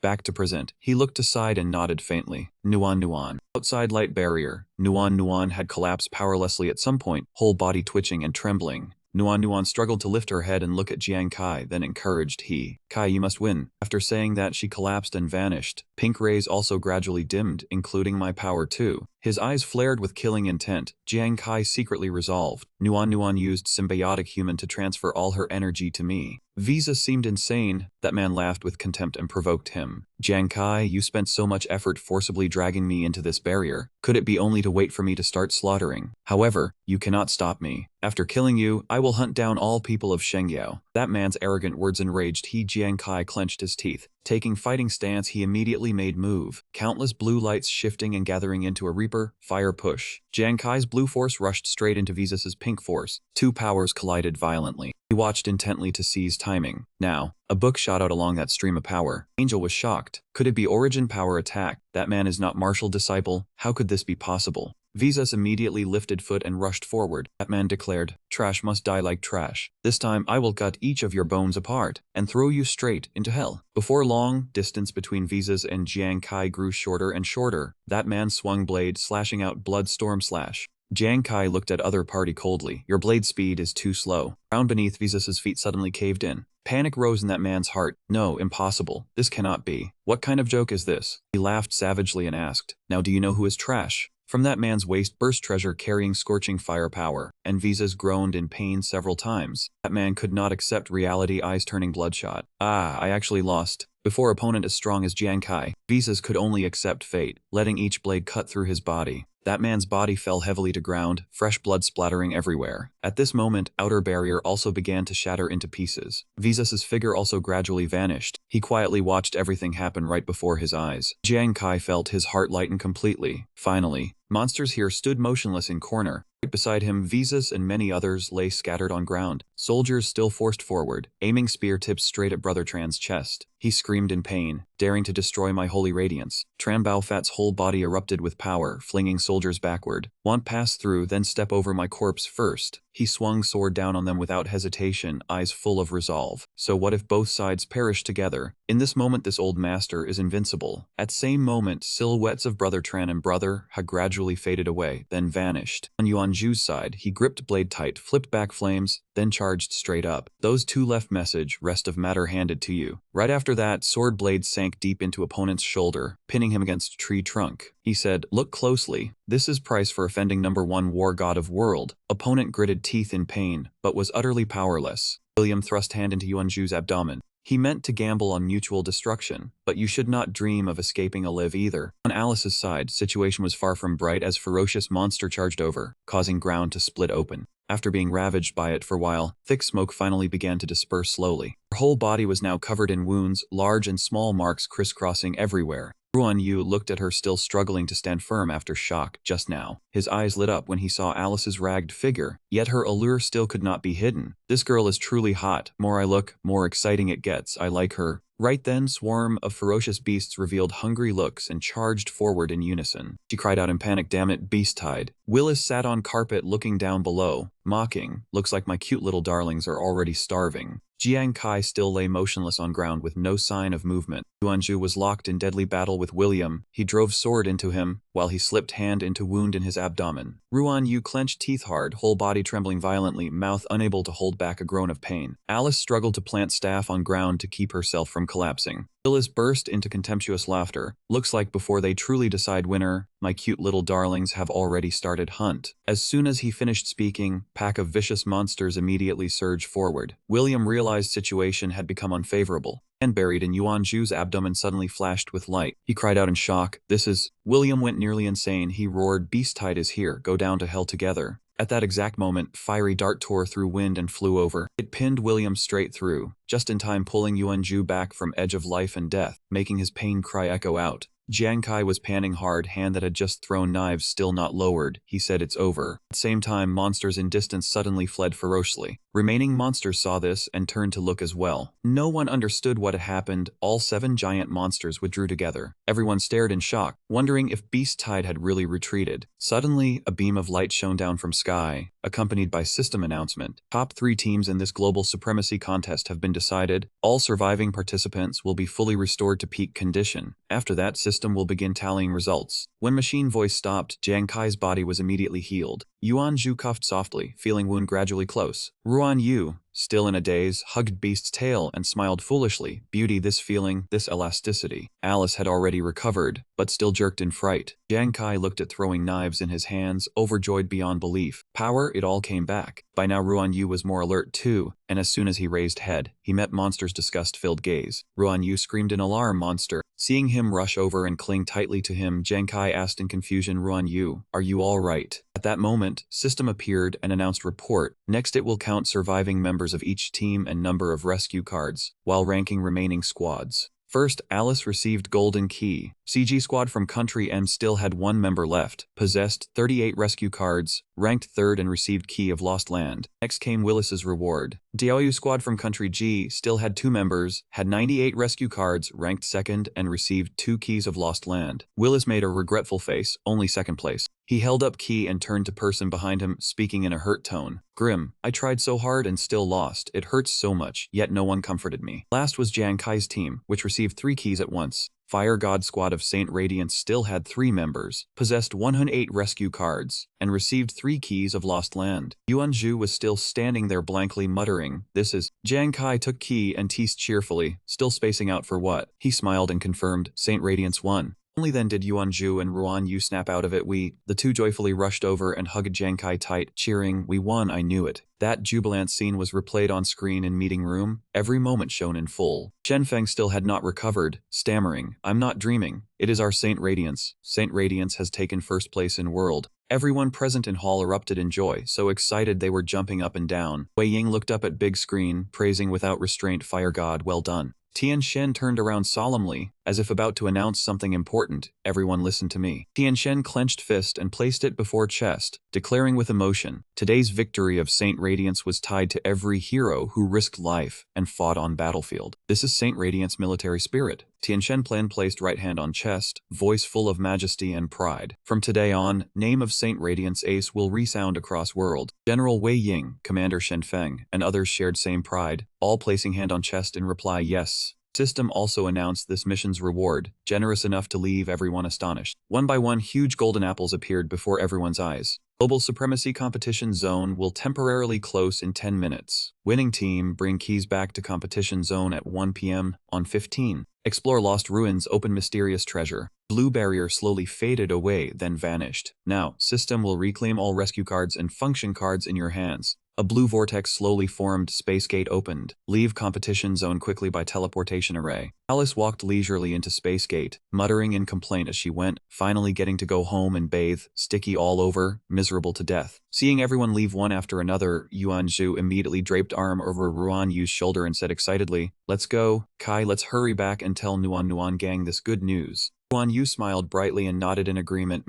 Back to present. He looked aside and nodded faintly. Nuan. Outside light barrier. Nuan had collapsed powerlessly at some point, whole body twitching and trembling. Nuan struggled to lift her head and look at Jiang Kai, then encouraged he. Kai, you must win. After saying that, she collapsed and vanished. Pink rays also gradually dimmed, including my power too. His eyes flared with killing intent. Jiang Kai secretly resolved. Nuan used symbiotic human to transfer all her energy to me. Visa seemed insane. That man laughed with contempt and provoked him. Jiang Kai, you spent so much effort forcibly dragging me into this barrier. Could it be only to wait for me to start slaughtering? However, you cannot stop me. After killing you, I will hunt down all people of Shengyao. That man's arrogant words enraged he. Jiang Kai clenched his teeth. Taking fighting stance, he immediately made move. Countless blue lights shifting and gathering into a Reaper, fire push. Jiang Kai's blue force rushed straight into Visas's pink force. 2 powers collided violently. He watched intently to seize timing. Now, a book shot out along that stream of power. Angel was shocked. Could it be Origin Power Attack? That man is not Martial Disciple. How could this be possible? Visas immediately lifted foot and rushed forward. That man declared, "Trash must die like trash. This time I will cut each of your bones apart and throw you straight into hell." Before long, distance between Visas and Jiang Kai grew shorter and shorter. That man swung blade, slashing out blood storm slash. Jiang Kai looked at other party coldly. "Your blade speed is too slow." Ground beneath Visas's feet suddenly caved in. Panic rose in that man's heart. "No, impossible. This cannot be. What kind of joke is this?" He laughed savagely and asked, "Now do you know who is Trash?" From that man's waist burst treasure carrying scorching firepower, and Visas groaned in pain several times. That man could not accept reality, eyes turning bloodshot. "Ah, I actually lost." Before opponent as strong as Jiang Kai, Visas could only accept fate, letting each blade cut through his body. That man's body fell heavily to ground, fresh blood splattering everywhere. At this moment, outer barrier also began to shatter into pieces. Visas's figure also gradually vanished. He quietly watched everything happen right before his eyes. Jiang Kai felt his heart lighten completely. Finally, monsters here stood motionless in corner. Right beside him, Visas and many others lay scattered on ground. Soldiers still forced forward, aiming spear tips straight at Brother Tran's chest. He screamed in pain, daring to destroy my holy radiance. Tran Baofat's whole body erupted with power, flinging soldiers backward. "Want pass through, then step over my corpse first." He swung sword down on them without hesitation, eyes full of resolve. "So what if both sides perish together? In this moment this old master is invincible." At same moment, silhouettes of Brother Tran and Brother Ha gradually faded away, then vanished. On Yuanju's side, he gripped blade tight, flipped back flames, then charged straight up. "Those two left message, rest of matter handed to you." Right after that, sword blade sank deep into opponent's shoulder, pinning him against tree trunk. He said, "Look closely. This is price for offending #1 war god of world." Opponent gritted teeth in pain, but was utterly powerless. William thrust hand into Yuanju's abdomen. He meant to gamble on mutual destruction, but you should not dream of escaping alive either. On Alice's side, situation was far from bright as ferocious monster charged over, causing ground to split open. After being ravaged by it for a while, thick smoke finally began to disperse slowly. Her whole body was now covered in wounds, large and small marks crisscrossing everywhere. Ruan Yu looked at her, still struggling to stand firm after shock just now. His eyes lit up when he saw Alice's ragged figure, yet her allure still could not be hidden. "This girl is truly hot. More I look, more exciting it gets. I like her." Right then, swarm of ferocious beasts revealed hungry looks and charged forward in unison. She cried out in panic, "Damn it, beast tide." Willis sat on carpet looking down below, mocking, "Looks like my cute little darlings are already starving." Jiang Kai still lay motionless on ground with no sign of movement. Yuanju was locked in deadly battle with William. He drove sword into him, while he slipped hand into wound in his abdomen. Ruan Yu clenched teeth hard, whole body trembling violently, mouth unable to hold back a groan of pain. Alice struggled to plant staff on ground to keep herself from collapsing. Willis burst into contemptuous laughter. "Looks like before they truly decide winner, my cute little darlings have already started hunt." As soon as he finished speaking, pack of vicious monsters immediately surged forward. William realized situation had become unfavorable. And buried in Yuanju's abdomen suddenly flashed with light. He cried out in shock, "This is..." William went nearly insane. He roared, "Beast tide is here, go down to hell together." At that exact moment, fiery dart tore through wind and flew over. It pinned William straight through, just in time pulling Yuanju back from edge of life and death, making his pain cry echo out. Jiang Kai was panting hard, hand that had just thrown knives still not lowered. He said, "It's over." At the same time, monsters in distance suddenly fled ferociously. Remaining monsters saw this and turned to look as well. No one understood what had happened. All 7 giant monsters withdrew together. Everyone stared in shock, wondering if Beast Tide had really retreated. Suddenly, a beam of light shone down from sky, accompanied by system announcement. Top 3 teams in this global supremacy contest have been decided. All surviving participants will be fully restored to peak condition. After that, system will begin tallying results. When machine voice stopped, Jiang Kai's body was immediately healed. Yuanju coughed softly, feeling wound gradually close. Ruan Yu, still in a daze, hugged Beast's tail and smiled foolishly. Beauty, this feeling, this elasticity. Alice had already recovered, but still jerked in fright. Jiang Kai looked at throwing knives in his hands, overjoyed beyond belief. Power, it all came back. By now Ruan Yu was more alert too, and as soon as he raised head, he met Monster's disgust-filled gaze. Ruan Yu screamed in alarm, "Monster!" Seeing him rush over and cling tightly to him, Jiang Kai asked in confusion, "Ruan Yu, are you all right?" At that moment, System appeared and announced report. Next it will count surviving members of each team and number of rescue cards, while ranking remaining squads. First, Alice received Golden Key. CG Squad from Country M still had 1 member left, possessed 38 rescue cards, ranked 3rd and received Key of Lost Land. Next came Willis's reward. Diaoyu Squad from Country G still had 2 members, had 98 rescue cards, ranked 2nd and received 2 Keys of Lost Land. Willis made a regretful face, only 2nd place. He held up key and turned to person behind him, speaking in a hurt tone. Grim, I tried so hard and still lost. It hurts so much, yet no one comforted me. Last was Jiang Kai's team, which received 3 keys at once. Fire God Squad of Saint Radiance still had 3 members, possessed 108 rescue cards, and received 3 keys of Lost Land. Yuan Zhu was still standing there blankly muttering, "This is..." Jiang Kai took key and teased cheerfully, still spacing out for what. He smiled and confirmed, Saint Radiance won. Only then did Yuan Zhu and Ruan Yu snap out of it. The two joyfully rushed over and hugged Jiang Kai tight, cheering, "We won, I knew it." That jubilant scene was replayed on screen in meeting room, every moment shown in full. Shenfeng still had not recovered, stammering, "I'm not dreaming. It is our Saint Radiance. Saint Radiance has taken first place in world." Everyone present in hall erupted in joy, so excited they were jumping up and down. Wei Ying looked up at big screen, praising without restraint, "Fire God, well done." Tian Shen turned around solemnly, as if about to announce something important. "Everyone listen to me." Tian Shen clenched fist and placed it before chest, declaring with emotion, "Today's victory of Saint Radiance was tied to every hero who risked life and fought on battlefield. This is Saint Radiance military spirit." Tian Shen placed right hand on chest, voice full of majesty and pride. "From today on, name of Saint Radiance Ace will resound across world." General Wei Ying, Commander Shenfeng, and others shared same pride, all placing hand on chest in reply, "Yes." System also announced this mission's reward, generous enough to leave everyone astonished. One by one, huge golden apples appeared before everyone's eyes. Global Supremacy Competition Zone will temporarily close in 10 minutes. Winning team bring keys back to Competition Zone at 1 p.m. on 15. Explore Lost Ruins, open mysterious treasure. Blue barrier slowly faded away, then vanished. Now, system will reclaim all rescue cards and function cards in your hands. A blue vortex slowly formed, space gate opened. Leave competition zone quickly by teleportation array. Alice walked leisurely into space gate, muttering in complaint as she went, finally getting to go home and bathe, sticky all over, miserable to death. Seeing everyone leave one after another, Yuan Zhu immediately draped arm over Ruan Yu's shoulder and said excitedly, "Let's go, Kai, let's hurry back and tell Nuan gang this good news." Ruan Yu smiled brightly and nodded in agreement.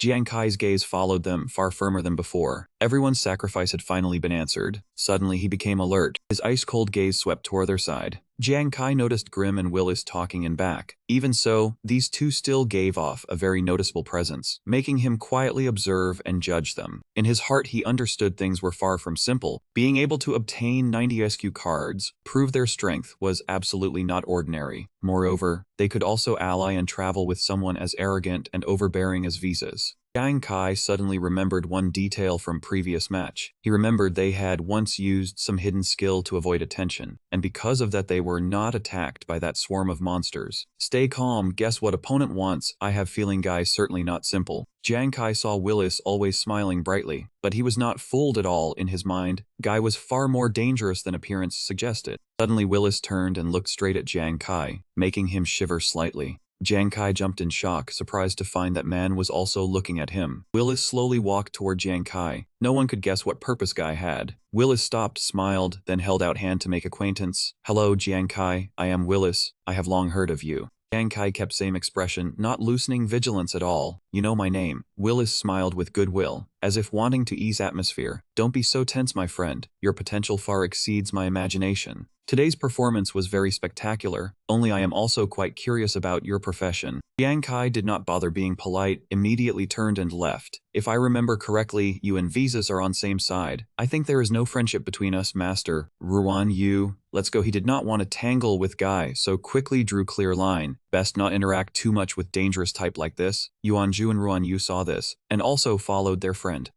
Jiang Kai's gaze followed them, far firmer than before. Everyone's sacrifice had finally been answered. Suddenly he became alert. His ice-cold gaze swept toward their side. Jiang Kai noticed Grim and Willis talking in back. Even so, these two still gave off a very noticeable presence, making him quietly observe and judge them. In his heart he understood things were far from simple. Being able to obtain 90 SQ cards, prove their strength, was absolutely not ordinary. Moreover, they could also ally and travel with someone as arrogant and overbearing as Visas. Jiang Kai suddenly remembered one detail from previous match. He remembered they had once used some hidden skill to avoid attention, and because of that they were not attacked by that swarm of monsters. Stay calm, guess what opponent wants. I have feeling guys certainly not simple. Jiang Kai saw Willis always smiling brightly, but he was not fooled at all in his mind. Guy was far more dangerous than appearance suggested. Suddenly Willis turned and looked straight at Jiang Kai, making him shiver slightly. Jiang Kai jumped in shock, surprised to find that man was also looking at him. Willis slowly walked toward Jiang Kai. No one could guess what purpose Guy had. Willis stopped, smiled, then held out hand to make acquaintance. "Hello, Jiang Kai. I am Willis. I have long heard of you." Jiang Kai kept same expression, not loosening vigilance at all. "You know my name." Willis smiled with goodwill, as if wanting to ease atmosphere. "Don't be so tense, my friend. Your potential far exceeds my imagination. Today's performance was very spectacular, only I am also quite curious about your profession." Jiang Kai did not bother being polite, immediately turned and left. "If I remember correctly, you and Visas are on same side. I think there is no friendship between us, Master. Ruan Yu, let's go." He did not want to tangle with Guy, so quickly drew clear line. Best not interact too much with dangerous type like this. Yuan Zhu and Ruan Yu saw this, and also followed their friend.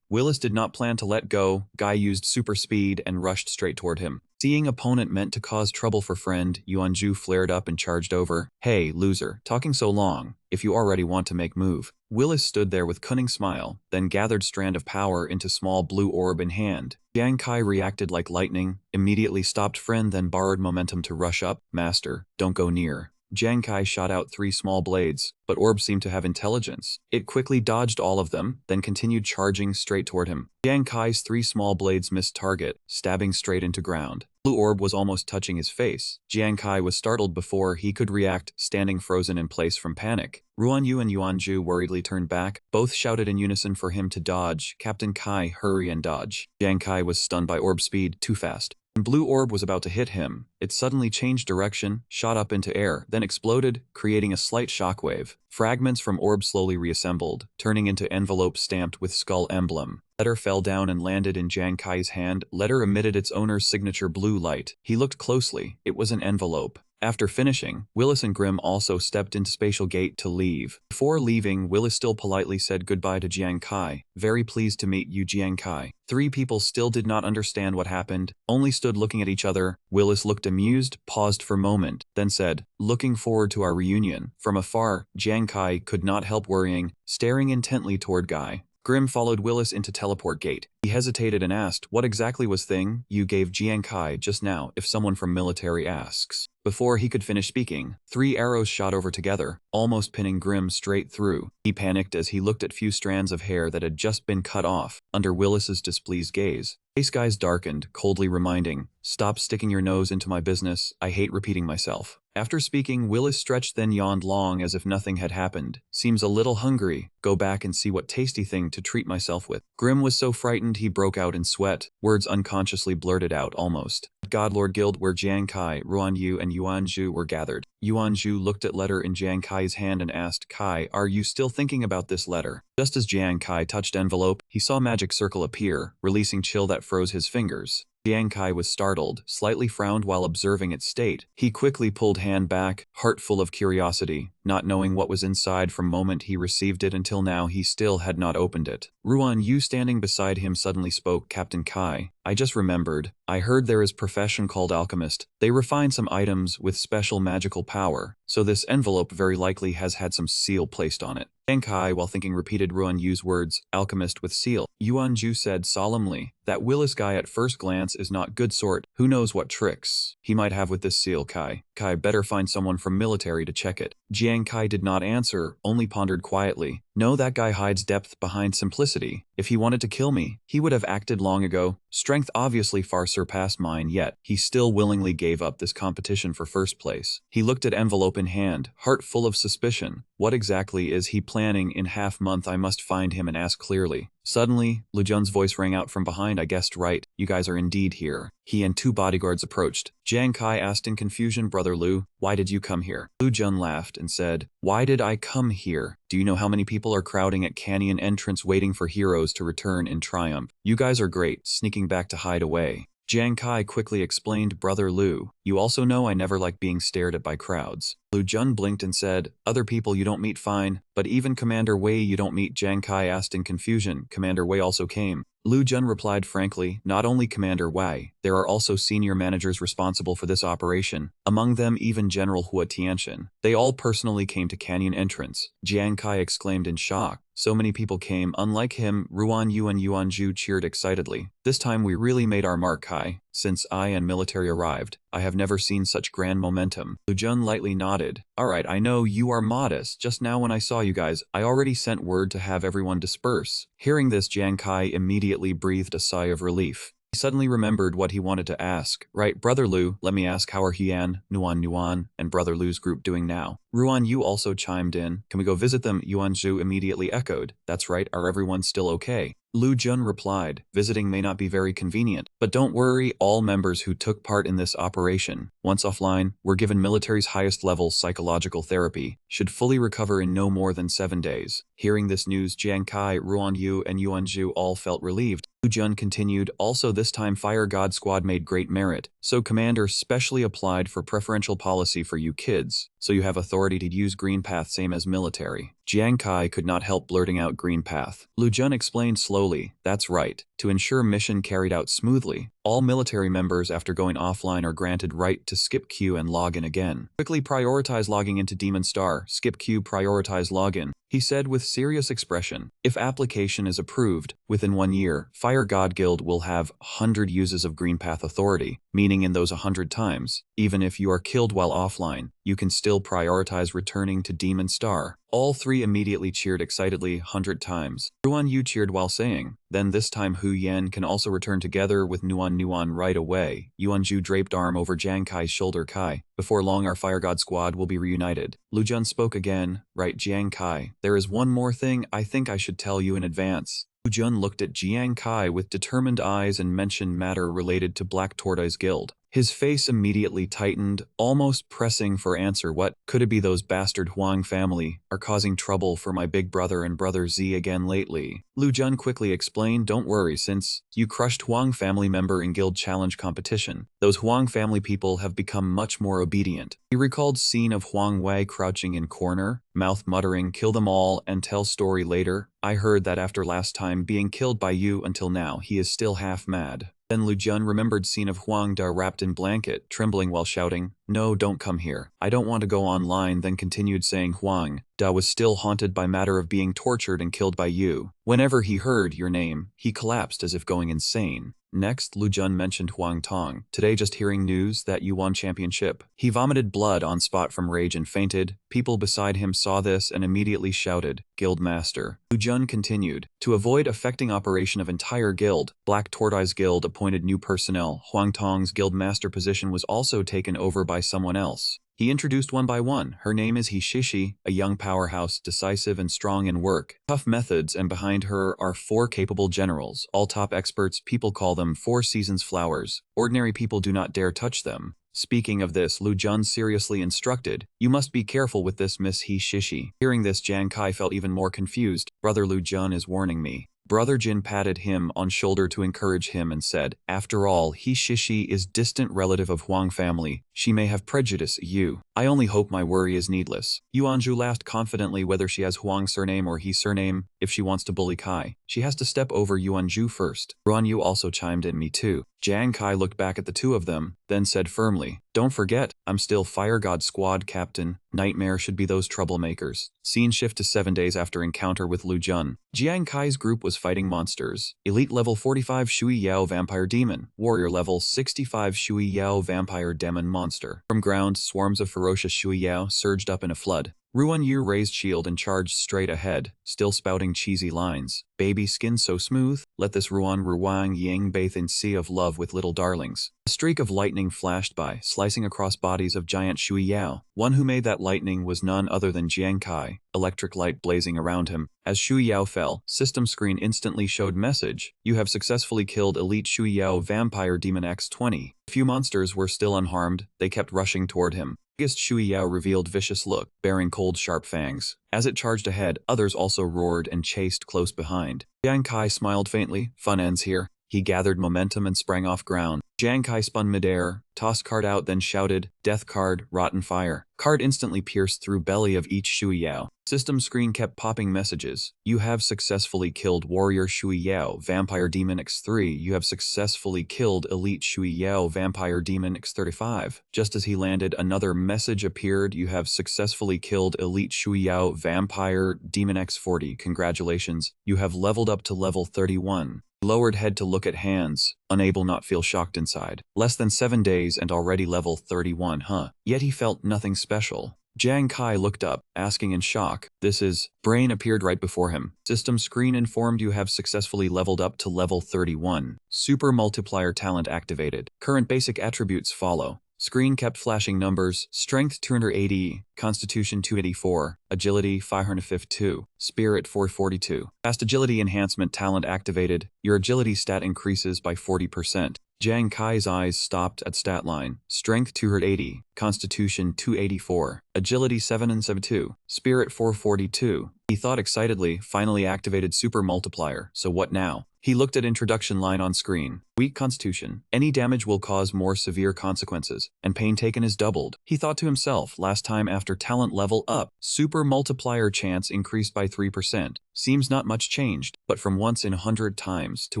Willis did not plan to let go. Guy used super speed and rushed straight toward him. Seeing opponent meant to cause trouble for friend, Yuan Zhu flared up and charged over. "Hey, loser, talking so long. If you already want to make move." Willis stood there with cunning smile, then gathered strand of power into small blue orb in hand. Jiang Kai reacted like lightning, immediately stopped friend, then borrowed momentum to rush up. "Master, don't go near." Jiang Kai shot out 3 small blades, but orb seemed to have intelligence. It quickly dodged all of them, then continued charging straight toward him. Jiang Kai's 3 small blades missed target, stabbing straight into ground. Blue orb was almost touching his face. Jiang Kai was startled before he could react, standing frozen in place from panic. Ruan Yu and Yuan Zhu worriedly turned back. Both shouted in unison for him to dodge. "Captain Kai, hurry and dodge." Jiang Kai was stunned by orb speed, too fast. When blue orb was about to hit him, it suddenly changed direction, shot up into air, then exploded, creating a slight shockwave. Fragments from orb slowly reassembled, turning into envelopes stamped with skull emblem. Letter fell down and landed in Jiang Kai's hand. Letter emitted its owner's signature blue light. He looked closely. It was an envelope. After finishing, Willis and Grimm also stepped into Spatial Gate to leave. Before leaving, Willis still politely said goodbye to Jiang Kai. Very pleased to meet you, Jiang Kai. Three people still did not understand what happened, only stood looking at each other. Willis looked amused, paused for a moment, then said, looking forward to our reunion. From afar, Jiang Kai could not help worrying, staring intently toward Guy. Grimm followed Willis into Teleport Gate. He hesitated and asked, what exactly was thing you gave Jiang Kai just now if someone from military asks? Before he could finish speaking, 3 arrows shot over together, almost pinning Grimm straight through. He panicked as he looked at few strands of hair that had just been cut off, under Willis's displeased gaze. Face Guy's darkened, coldly reminding, stop sticking your nose into my business, I hate repeating myself. After speaking, Willis stretched then yawned long as if nothing had happened. Seems a little hungry, go back and see what tasty thing to treat myself with. Grimm was so frightened he broke out in sweat, words unconsciously blurted out almost. Godlord Guild where Jiang Kai, Ruan Yu and Yuan Zhu were gathered. Yuan Zhu looked at letter in Jiang Kai's hand and asked, Kai, are you still thinking about this letter? Just as Jiang Kai touched envelope, he saw magic circle appear, releasing chill that froze his fingers. Jiang Kai was startled, slightly frowned while observing its state. He quickly pulled hand back, heart full of curiosity, not knowing what was inside from moment he received it until now he still had not opened it. Ruan Yu standing beside him suddenly spoke, Captain Kai, I just remembered, I heard there is a profession called alchemist. They refine some items with special magical power, so this envelope very likely has had some seal placed on it. Jiang Kai, while thinking, repeated Ruan Yu's words, alchemist with seal. Yuan Zhu said solemnly, that Willis guy at first glance is not good sort, who knows what tricks he might have with this seal, Kai. Kai better find someone from military to check it. Jiang Kai did not answer, only pondered quietly. No, that guy hides depth behind simplicity. If he wanted to kill me, he would have acted long ago. Strength obviously far surpassed mine, yet he still willingly gave up this competition for first place. He looked at envelope in hand, heart full of suspicion. What exactly is he planning in half-month? I must find him and ask clearly. Suddenly, Lu Jun's voice rang out from behind. I guessed right, you guys are indeed here. He and 2 bodyguards approached. Jiang Kai asked in confusion, Brother Lu, why did you come here? Lu Jun laughed and said, why did I come here? Do you know how many people are crowding at canyon entrance waiting for heroes to return in triumph? You guys are great, sneaking back to hide away. Jiang Kai quickly explained, Brother Lu, you also know I never like being stared at by crowds. Lu Jun blinked and said, other people you don't meet fine, but even Commander Wei you don't meet. Jiang Kai asked in confusion, Commander Wei also came. Lu Jun replied frankly, not only Commander Wei, there are also senior managers responsible for this operation, among them even General Hua Tianxian. They all personally came to canyon entrance. Jiang Kai exclaimed in shock. So many people came, unlike him. Ruan Yu and Yuan Zhu cheered excitedly. This time we really made our mark, Kai. Since I and military arrived, I have never seen such grand momentum. Lu Jun lightly nodded. Alright, I know you are modest. Just now when I saw you guys, I already sent word to have everyone disperse. Hearing this, Jiang Kai immediately breathed a sigh of relief. He suddenly remembered what he wanted to ask. Right, Brother Lu, let me ask, how are Hian, Nuan, and Brother Lu's group doing now? Ruan Yu also chimed in. Can we go visit them? Yuan Zhu immediately echoed. That's right, are everyone still okay? Lu Jun replied, visiting may not be very convenient, but don't worry, all members who took part in this operation, once offline, were given military's highest level psychological therapy, should fully recover in no more than 7 days. Hearing this news, Jiang Kai, Ruan Yu, and Yuan Zhu all felt relieved. Lu Jun continued, also this time Fire God Squad made great merit, so Commander specially applied for preferential policy for you kids, so you have authority to use Green Path same as military. Jiang Kai could not help blurting out Green Path. Lu Jun explained slowly, that's right, to ensure mission carried out smoothly, all military members after going offline are granted right to skip queue and log in again. Quickly prioritize logging into Demon Star, skip queue, prioritize login, he said with serious expression. If application is approved, within 1 year, Fire God Guild will have 100 uses of Green Path authority, meaning in those 100 times, even if you are killed while offline, you can still prioritize returning to Demon Star. All 3 immediately cheered excitedly 100 times. Ruan Yu cheered while saying, then this time Hu Yan can also return together with Nuan right away. Yuan Zhu draped arm over Jiang Kai's shoulder. Kai, before long our Fire God Squad will be reunited. Lu Jun spoke again, right Jiang Kai, there is one more thing I think I should tell you in advance. Lu Jun looked at Jiang Kai with determined eyes and mentioned matter related to Black Tortoise Guild. His face immediately tightened, almost pressing for answer. What could it be? Those bastard Huang family are causing trouble for my big brother and brother Z again lately. Lu Jun quickly explained, don't worry, since you crushed Huang family member in guild challenge competition, those Huang family people have become much more obedient. He recalled scene of Huang Wei crouching in corner, mouth muttering, kill them all and tell story later. I heard that after last time being killed by you until now he is still half mad. Then Lu Jun remembered scene of Huang Da wrapped in blanket, trembling while shouting, no, don't come here. I don't want to go online. Then continued saying Huang Da was still haunted by matter of being tortured and killed by you. Whenever he heard your name, he collapsed as if going insane. Next, Lu Jun mentioned Huang Tong. Today just hearing news that you won championship. He vomited blood on spot from rage and fainted. People beside him saw this and immediately shouted, Guild Master. Lu Jun continued, to avoid affecting operation of entire guild, Black Tortoise Guild appointed new personnel. Huang Tong's Guild Master position was also taken over by someone else. He introduced one by one. Her name is Hishishi, a young powerhouse, decisive and strong in work, tough methods, and behind her are 4 capable generals, all top experts. People call them 4 seasons flowers. Ordinary people do not dare touch them. Speaking of this, Lu Jun seriously instructed, you must be careful with this Miss Hishishi. Hearing this, Jiang Kai felt even more confused. Brother Lu Jun is warning me. Brother Jin patted him on shoulder to encourage him and said, after all, Hishishi is distant relative of Huang family. She may have prejudice you. I only hope my worry is needless. Yuanju laughed confidently. Whether she has Huang surname or he surname, if she wants to bully Kai, she has to step over Yuanju first. Ruan Yu also chimed in, me too. Jiang Kai looked back at the two of them, then said firmly, don't forget, I'm still Fire God Squad Captain. Nightmare should be those troublemakers. Scene shift to 7 days after encounter with Lu Jun. Jiang Kai's group was fighting monsters. Elite level 45 Shui Yao Vampire Demon. Warrior level 65 Shui Yao Vampire Demon Monster. From ground, swarms of ferocious Shui Yao surged up in a flood. Ruan Yu raised shield and charged straight ahead, still spouting cheesy lines. Baby skin so smooth, let this Ruang Ying bathe in sea of love with little darlings. A streak of lightning flashed by, slicing across bodies of giant Shui Yao. One who made that lightning was none other than Jiang Kai, electric light blazing around him. As Shui Yao fell, system screen instantly showed message, you have successfully killed Elite Shui Yao Vampire Demon X20. A few monsters were still unharmed, they kept rushing toward him. Biggest Shui Yao revealed vicious look, bearing cold sharp fangs. As it charged ahead, others also roared and chased close behind. Jiang Kai smiled faintly, fun ends here. He gathered momentum and sprang off ground. Jiang Kai spun midair, tossed card out, then shouted, death card, rotten fire. Card instantly pierced through belly of each Shui Yao. System screen kept popping messages. You have successfully killed Warrior Shui Yao Vampire Demon X3. You have successfully killed Elite Shui Yao Vampire Demon X35. Just as he landed, another message appeared. You have successfully killed Elite Shui Yao Vampire Demon X40. Congratulations. You have leveled up to level 31. Lowered head to look at hands, unable not feel shocked inside. Less than 7 days and already level 31, huh? Yet he felt nothing special. Jiang Kai looked up, asking in shock, this is... Brain appeared right before him. System screen informed you have successfully leveled up to level 31. Super multiplier talent activated. Current basic attributes follow. Screen kept flashing numbers, strength 280, constitution 284, agility 552, spirit 442. Fast agility enhancement talent activated, your agility stat increases by 40%. Jiang Kai's eyes stopped at stat line, strength 280, constitution 284, agility 772, spirit 442. He thought excitedly, finally activated super multiplier, so what now? He looked at introduction line on screen. Weak constitution. Any damage will cause more severe consequences, and pain taken is doubled. He thought to himself, last time after talent level up, super multiplier chance increased by 3%. Seems not much changed, but from once in 100 times to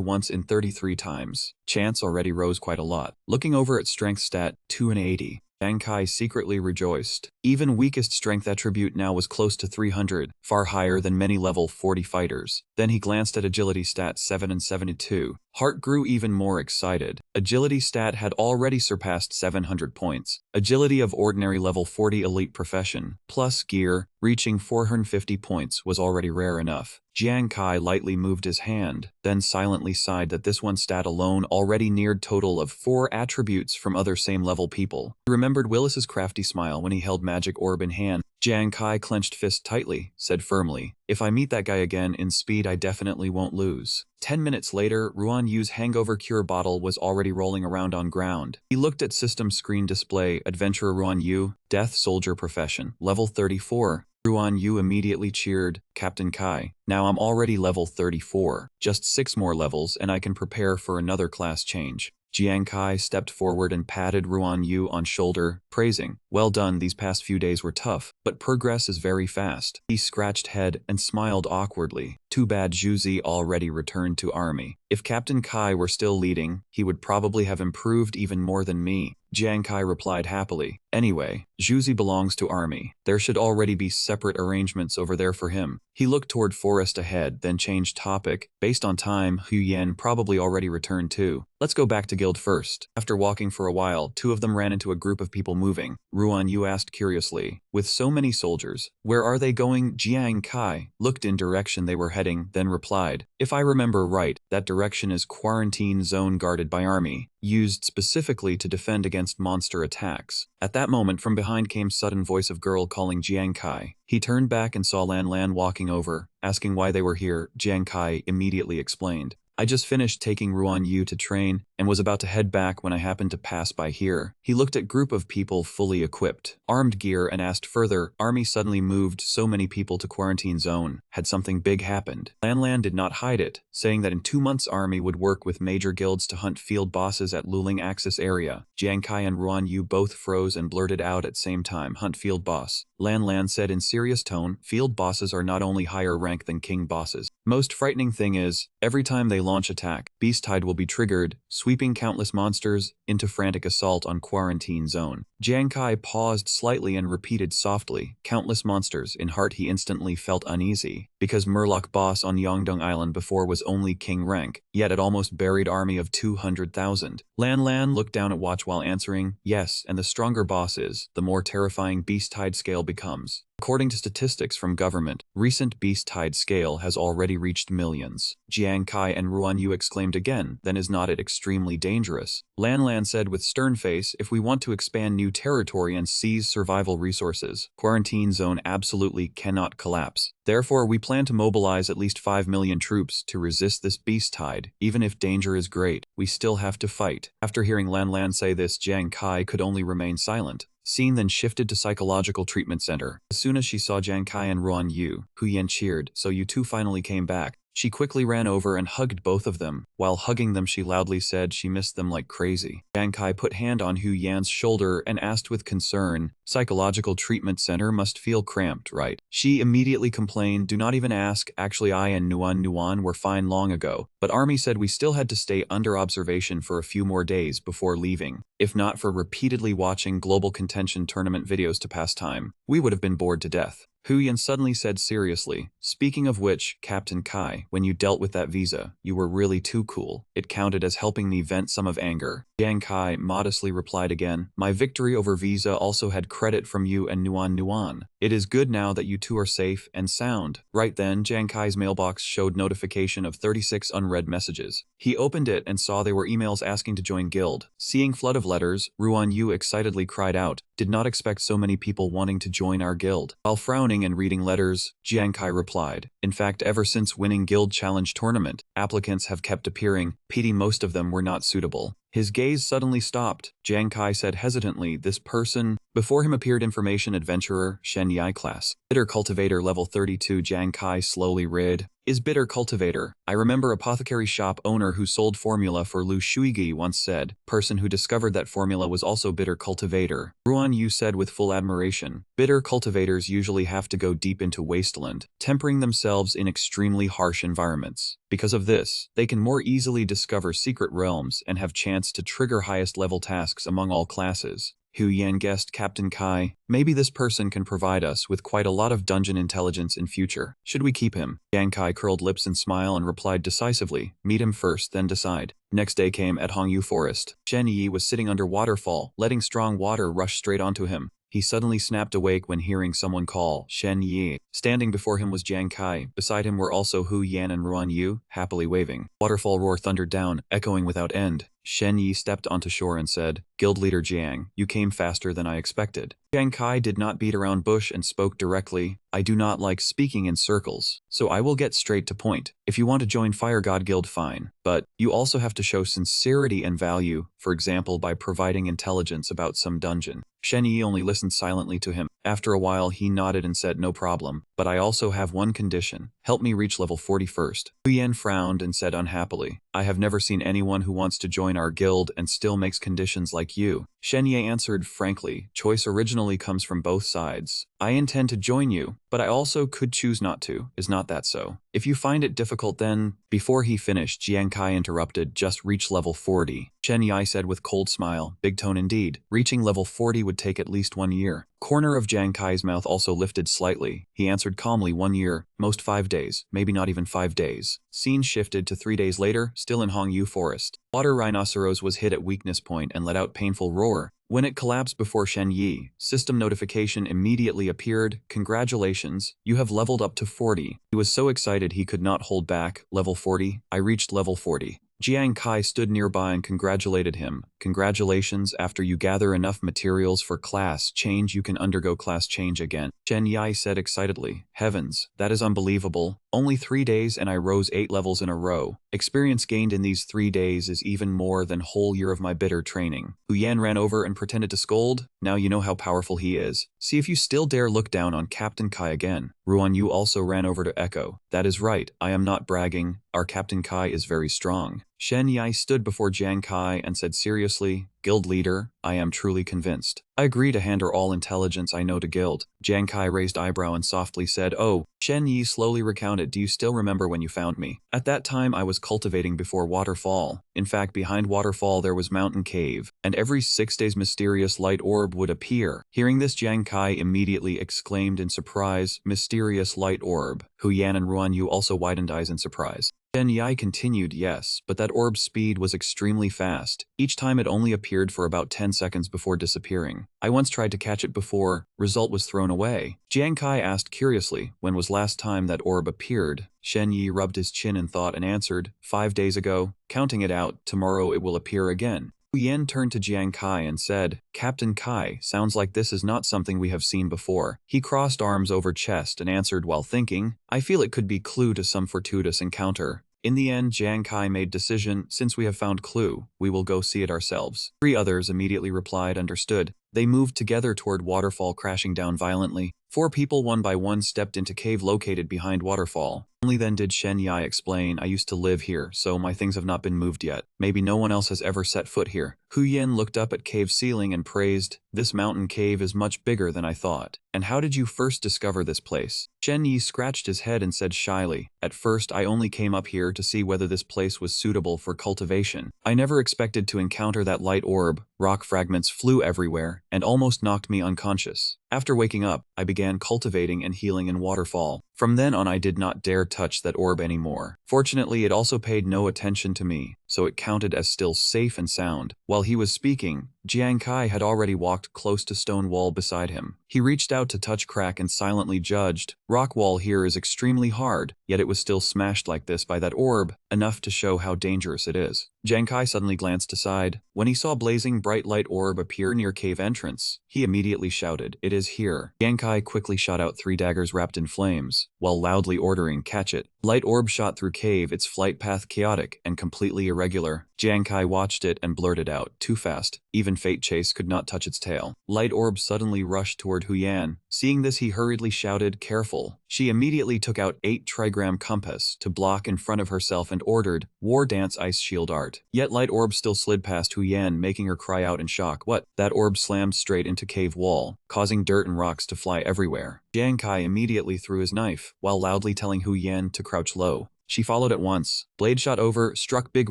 once in 33 times. Chance already rose quite a lot. Looking over at strength stat, 280. Jiang Kai secretly rejoiced. Even weakest strength attribute now was close to 300, far higher than many level 40 fighters. Then he glanced at agility stat 772. Heart grew even more excited. Agility stat had already surpassed 700 points. Agility of ordinary level 40 elite profession, plus gear, reaching 450 points was already rare enough. Jiang Kai lightly moved his hand, then silently sighed that this one stat alone already neared total of 4 attributes from other same level people. He remembered Willis's crafty smile when he held magic orb in hand. Jiang Kai clenched fist tightly, said firmly, if I meet that guy again in speed I definitely won't lose. 10 minutes later, Ruan Yu's hangover cure bottle was already rolling around on ground. He looked at system screen display, Adventurer Ruan Yu, Death Soldier Profession, level 34. Ruan Yu immediately cheered, Captain Kai, now I'm already level 34. Just 6 more levels and I can prepare for another class change. Jiang Kai stepped forward and patted Ruan Yu on shoulder, praising, well done, these past few days were tough, but progress is very fast. He scratched head and smiled awkwardly. Too bad Zhuzi already returned to army. If Captain Kai were still leading, he would probably have improved even more than me. Jiang Kai replied happily. Anyway, Zhuzi belongs to army. There should already be separate arrangements over there for him. He looked toward forest ahead, then changed topic. Based on time, Hu Yan probably already returned too. Let's go back to guild first. After walking for a while, 2 of them ran into a group of people moving. Ruan Yu asked curiously, with so many soldiers, where are they going? Jiang Kai looked in direction they were heading, then replied, if I remember right, that direction is quarantine zone guarded by army, used specifically to defend against monster attacks. At that moment, from behind came sudden voice of girl calling Jiang Kai. He turned back and saw Lan Lan walking over, asking why they were here. Jiang Kai immediately explained, I just finished taking Ruan Yu to train and was about to head back when I happened to pass by here. He looked at group of people fully equipped, armed gear and asked further, army suddenly moved so many people to quarantine zone. Had something big happened? Lan Lan did not hide it, saying that in 2 months army would work with major guilds to hunt field bosses at Luling Axis area. Jiang Kai and Ruan Yu both froze and blurted out at same time, hunt field boss. Lan Lan said in serious tone, field bosses are not only higher rank than king bosses. Most frightening thing is, every time they launch attack, Beast Tide will be triggered, sweeping countless monsters into frantic assault on quarantine zone. Jiang Kai paused slightly and repeated softly, countless monsters. In heart he instantly felt uneasy, because Murloc boss on Yongdong Island before was only king rank, yet it almost buried army of 200,000. Lan Lan looked down at watch while answering, yes, and the stronger boss is, the more terrifying Beast Tide scale becomes. According to statistics from government, recent Beast Tide scale has already reached millions. Jiang Kai and Ruan Yu exclaimed again, then is not it extremely dangerous? Lan Lan said with stern face, if we want to expand new territory and seize survival resources, quarantine zone absolutely cannot collapse. Therefore, we plan to mobilize at least 5 million troops to resist this Beast Tide. Even if danger is great, we still have to fight. After hearing Lan Lan say this, Jiang Kai could only remain silent. Scene then shifted to psychological treatment center. As soon as she saw Jiang Kai and Ruan Yu, Hu Yan cheered, so you two finally came back. She quickly ran over and hugged both of them. While hugging them she loudly said she missed them like crazy. Jiang Kai put hand on Hu Yan's shoulder and asked with concern, psychological treatment center must feel cramped, right? She immediately complained, do not even ask, actually I and Nuan were fine long ago, but army said we still had to stay under observation for a few more days before leaving. If not for repeatedly watching global contention tournament videos to pass time, we would have been bored to death. Hu Yan suddenly said seriously, speaking of which, Captain Kai, when you dealt with that visa, you were really too cool. It counted as helping me vent some of anger. Jiang Kai modestly replied again, my victory over visa also had credit from you and Nuan. It is good now that you two are safe and sound. Right then, Jiang Kai's mailbox showed notification of 36 unread messages. He opened it and saw they were emails asking to join guild. Seeing flood of letters, Ruan Yu excitedly cried out, did not expect so many people wanting to join our guild. While frowning and reading letters, Jiang Kai replied, in fact ever since winning guild challenge tournament, applicants have kept appearing, pity most of them were not suitable. His gaze suddenly stopped. Jiang Kai said hesitantly, this person. Before him appeared information adventurer, Shen Yai class. Bitter cultivator level 32. Jiang Kai slowly read, is bitter cultivator. I remember apothecary shop owner who sold formula for Lu Shuigi once said, person who discovered that formula was also bitter cultivator. Ruan Yu said with full admiration, bitter cultivators usually have to go deep into wasteland, tempering themselves in extremely harsh environments. Because of this, they can more easily discover secret realms and have chance to trigger highest level tasks among all classes. Hu Yan guessed Captain Kai, maybe this person can provide us with quite a lot of dungeon intelligence in future. Should we keep him? Jiang Kai curled lips and smiled and replied decisively, meet him first, then decide. Next day came at Hongyu Forest. Shen Yi was sitting under waterfall, letting strong water rush straight onto him. He suddenly snapped awake when hearing someone call, Shen Yi. Standing before him was Jiang Kai. Beside him were also Hu Yan and Ruan Yu, happily waving. Waterfall roar thundered down, echoing without end. Shen Yi stepped onto shore and said, "Guild leader Jiang, you came faster than I expected." Jiang Kai did not beat around bush and spoke directly. "I do not like speaking in circles, so I will get straight to point. If you want to join Fire God Guild, fine. But you also have to show sincerity and value, for example by providing intelligence about some dungeon." Shen Yi only listened silently to him. After a while he nodded and said, "No problem, but I also have one condition. Help me reach level 40 first." Hu Yan frowned and said unhappily, "I have never seen anyone who wants to join our guild and still makes conditions like you." Shen Yi answered frankly, "Choice originally comes from both sides. I intend to join you, but I also could choose not to. Is not that so? If you find it difficult then..." Before he finished, Jiang Kai interrupted, "Just reach level 40. Shen Yi said with cold smile, "Big tone indeed. Reaching level 40 would take at least 1 year. Corner of Jiang Kai's mouth also lifted slightly. He answered calmly, 1 year, most 5 days, maybe not even 5 days. Scene shifted to 3 days later, still in Hongyu Forest. Water rhinoceros was hit at weakness point and let out painful roar. When it collapsed before Shen Yi, system notification immediately appeared, "Congratulations, you have leveled up to 40. He was so excited he could not hold back. "Level 40? I reached level 40. Jiang Kai stood nearby and congratulated him. "Congratulations, after you gather enough materials for class change you can undergo class change again." Shen Yi said excitedly, "Heavens, that is unbelievable. Only 3 days and I rose 8 levels in a row. Experience gained in these 3 days is even more than whole year of my bitter training." Hu Yan ran over and pretended to scold, "Now you know how powerful he is. See if you still dare look down on Captain Kai again." Ruan Yu also ran over to echo, "That is right, I am not bragging. Our Captain Kai is very strong." Shen Yi stood before Jiang Kai and said seriously, "Guild leader, I am truly convinced. I agree to hand her all intelligence I know to guild." Jiang Kai raised eyebrow and softly said, "Oh." Shen Yi slowly recounted, "Do you still remember when you found me? At that time I was cultivating before Waterfall. In fact, behind Waterfall there was Mountain Cave, and every 6 days mysterious light orb would appear." Hearing this, Jiang Kai immediately exclaimed in surprise, "Mysterious light orb." Hu Yan and Ruan Yu also widened eyes in surprise. Shen Yi continued, "Yes, but that orb's speed was extremely fast. Each time it only appeared for about 10 seconds before disappearing. I once tried to catch it before, result was thrown away." Jiang Kai asked curiously, "When was last time that orb appeared?" Shen Yi rubbed his chin in thought and answered, 5 days ago. Counting it out, tomorrow it will appear again." Hu Yan turned to Jiang Kai and said, "Captain Kai, sounds like this is not something we have seen before." He crossed arms over chest and answered while thinking, "I feel it could be clue to some fortuitous encounter." In the end, Jiang Kai made decision, "Since we have found clue, we will go see it ourselves." 3 others immediately replied, "Understood." They moved together toward Waterfall, crashing down violently. 4 people one by one stepped into cave located behind Waterfall. Only then did Shen Yi explain, "I used to live here, so my things have not been moved yet. Maybe no one else has ever set foot here." Hu Yan looked up at cave ceiling and praised, "This mountain cave is much bigger than I thought. And how did you first discover this place?" Shen Yi scratched his head and said shyly, "At first I only came up here to see whether this place was suitable for cultivation. I never expected to encounter that light orb. Rock fragments flew everywhere and almost knocked me unconscious. After waking up, I began cultivating and healing in Waterfall. From then on I did not dare touch that orb anymore. Fortunately, it also paid no attention to me, so it counted as still safe and sound." While he was speaking, Jiang Kai had already walked close to stone wall beside him. He reached out to touch crack and silently judged, "Rock wall here is extremely hard, yet it was still smashed like this by that orb, enough to show how dangerous it is." Jiang Kai suddenly glanced aside. When he saw blazing bright light orb appear near cave entrance, he immediately shouted, "It is here." Jiang Kai quickly shot out 3 daggers wrapped in flames, while loudly ordering, "Catch it." Light orb shot through cave, its flight path chaotic and completely irregular. Jiang Kai watched it and blurted out, "Too fast. Even Fate Chase could not touch its tail." Light orb suddenly rushed toward Hu Yan. Seeing this, he hurriedly shouted, "Careful." She immediately took out 8 trigram compass to block in front of herself and ordered, "War Dance Ice Shield Art." Yet light orb still slid past Hu Yan, making her cry out in shock. What? That orb slammed straight into cave wall, causing dirt and rocks to fly everywhere. Jiang Kai immediately threw his knife, while loudly telling Hu Yan to crouch low. She followed at once. Blade shot over, struck big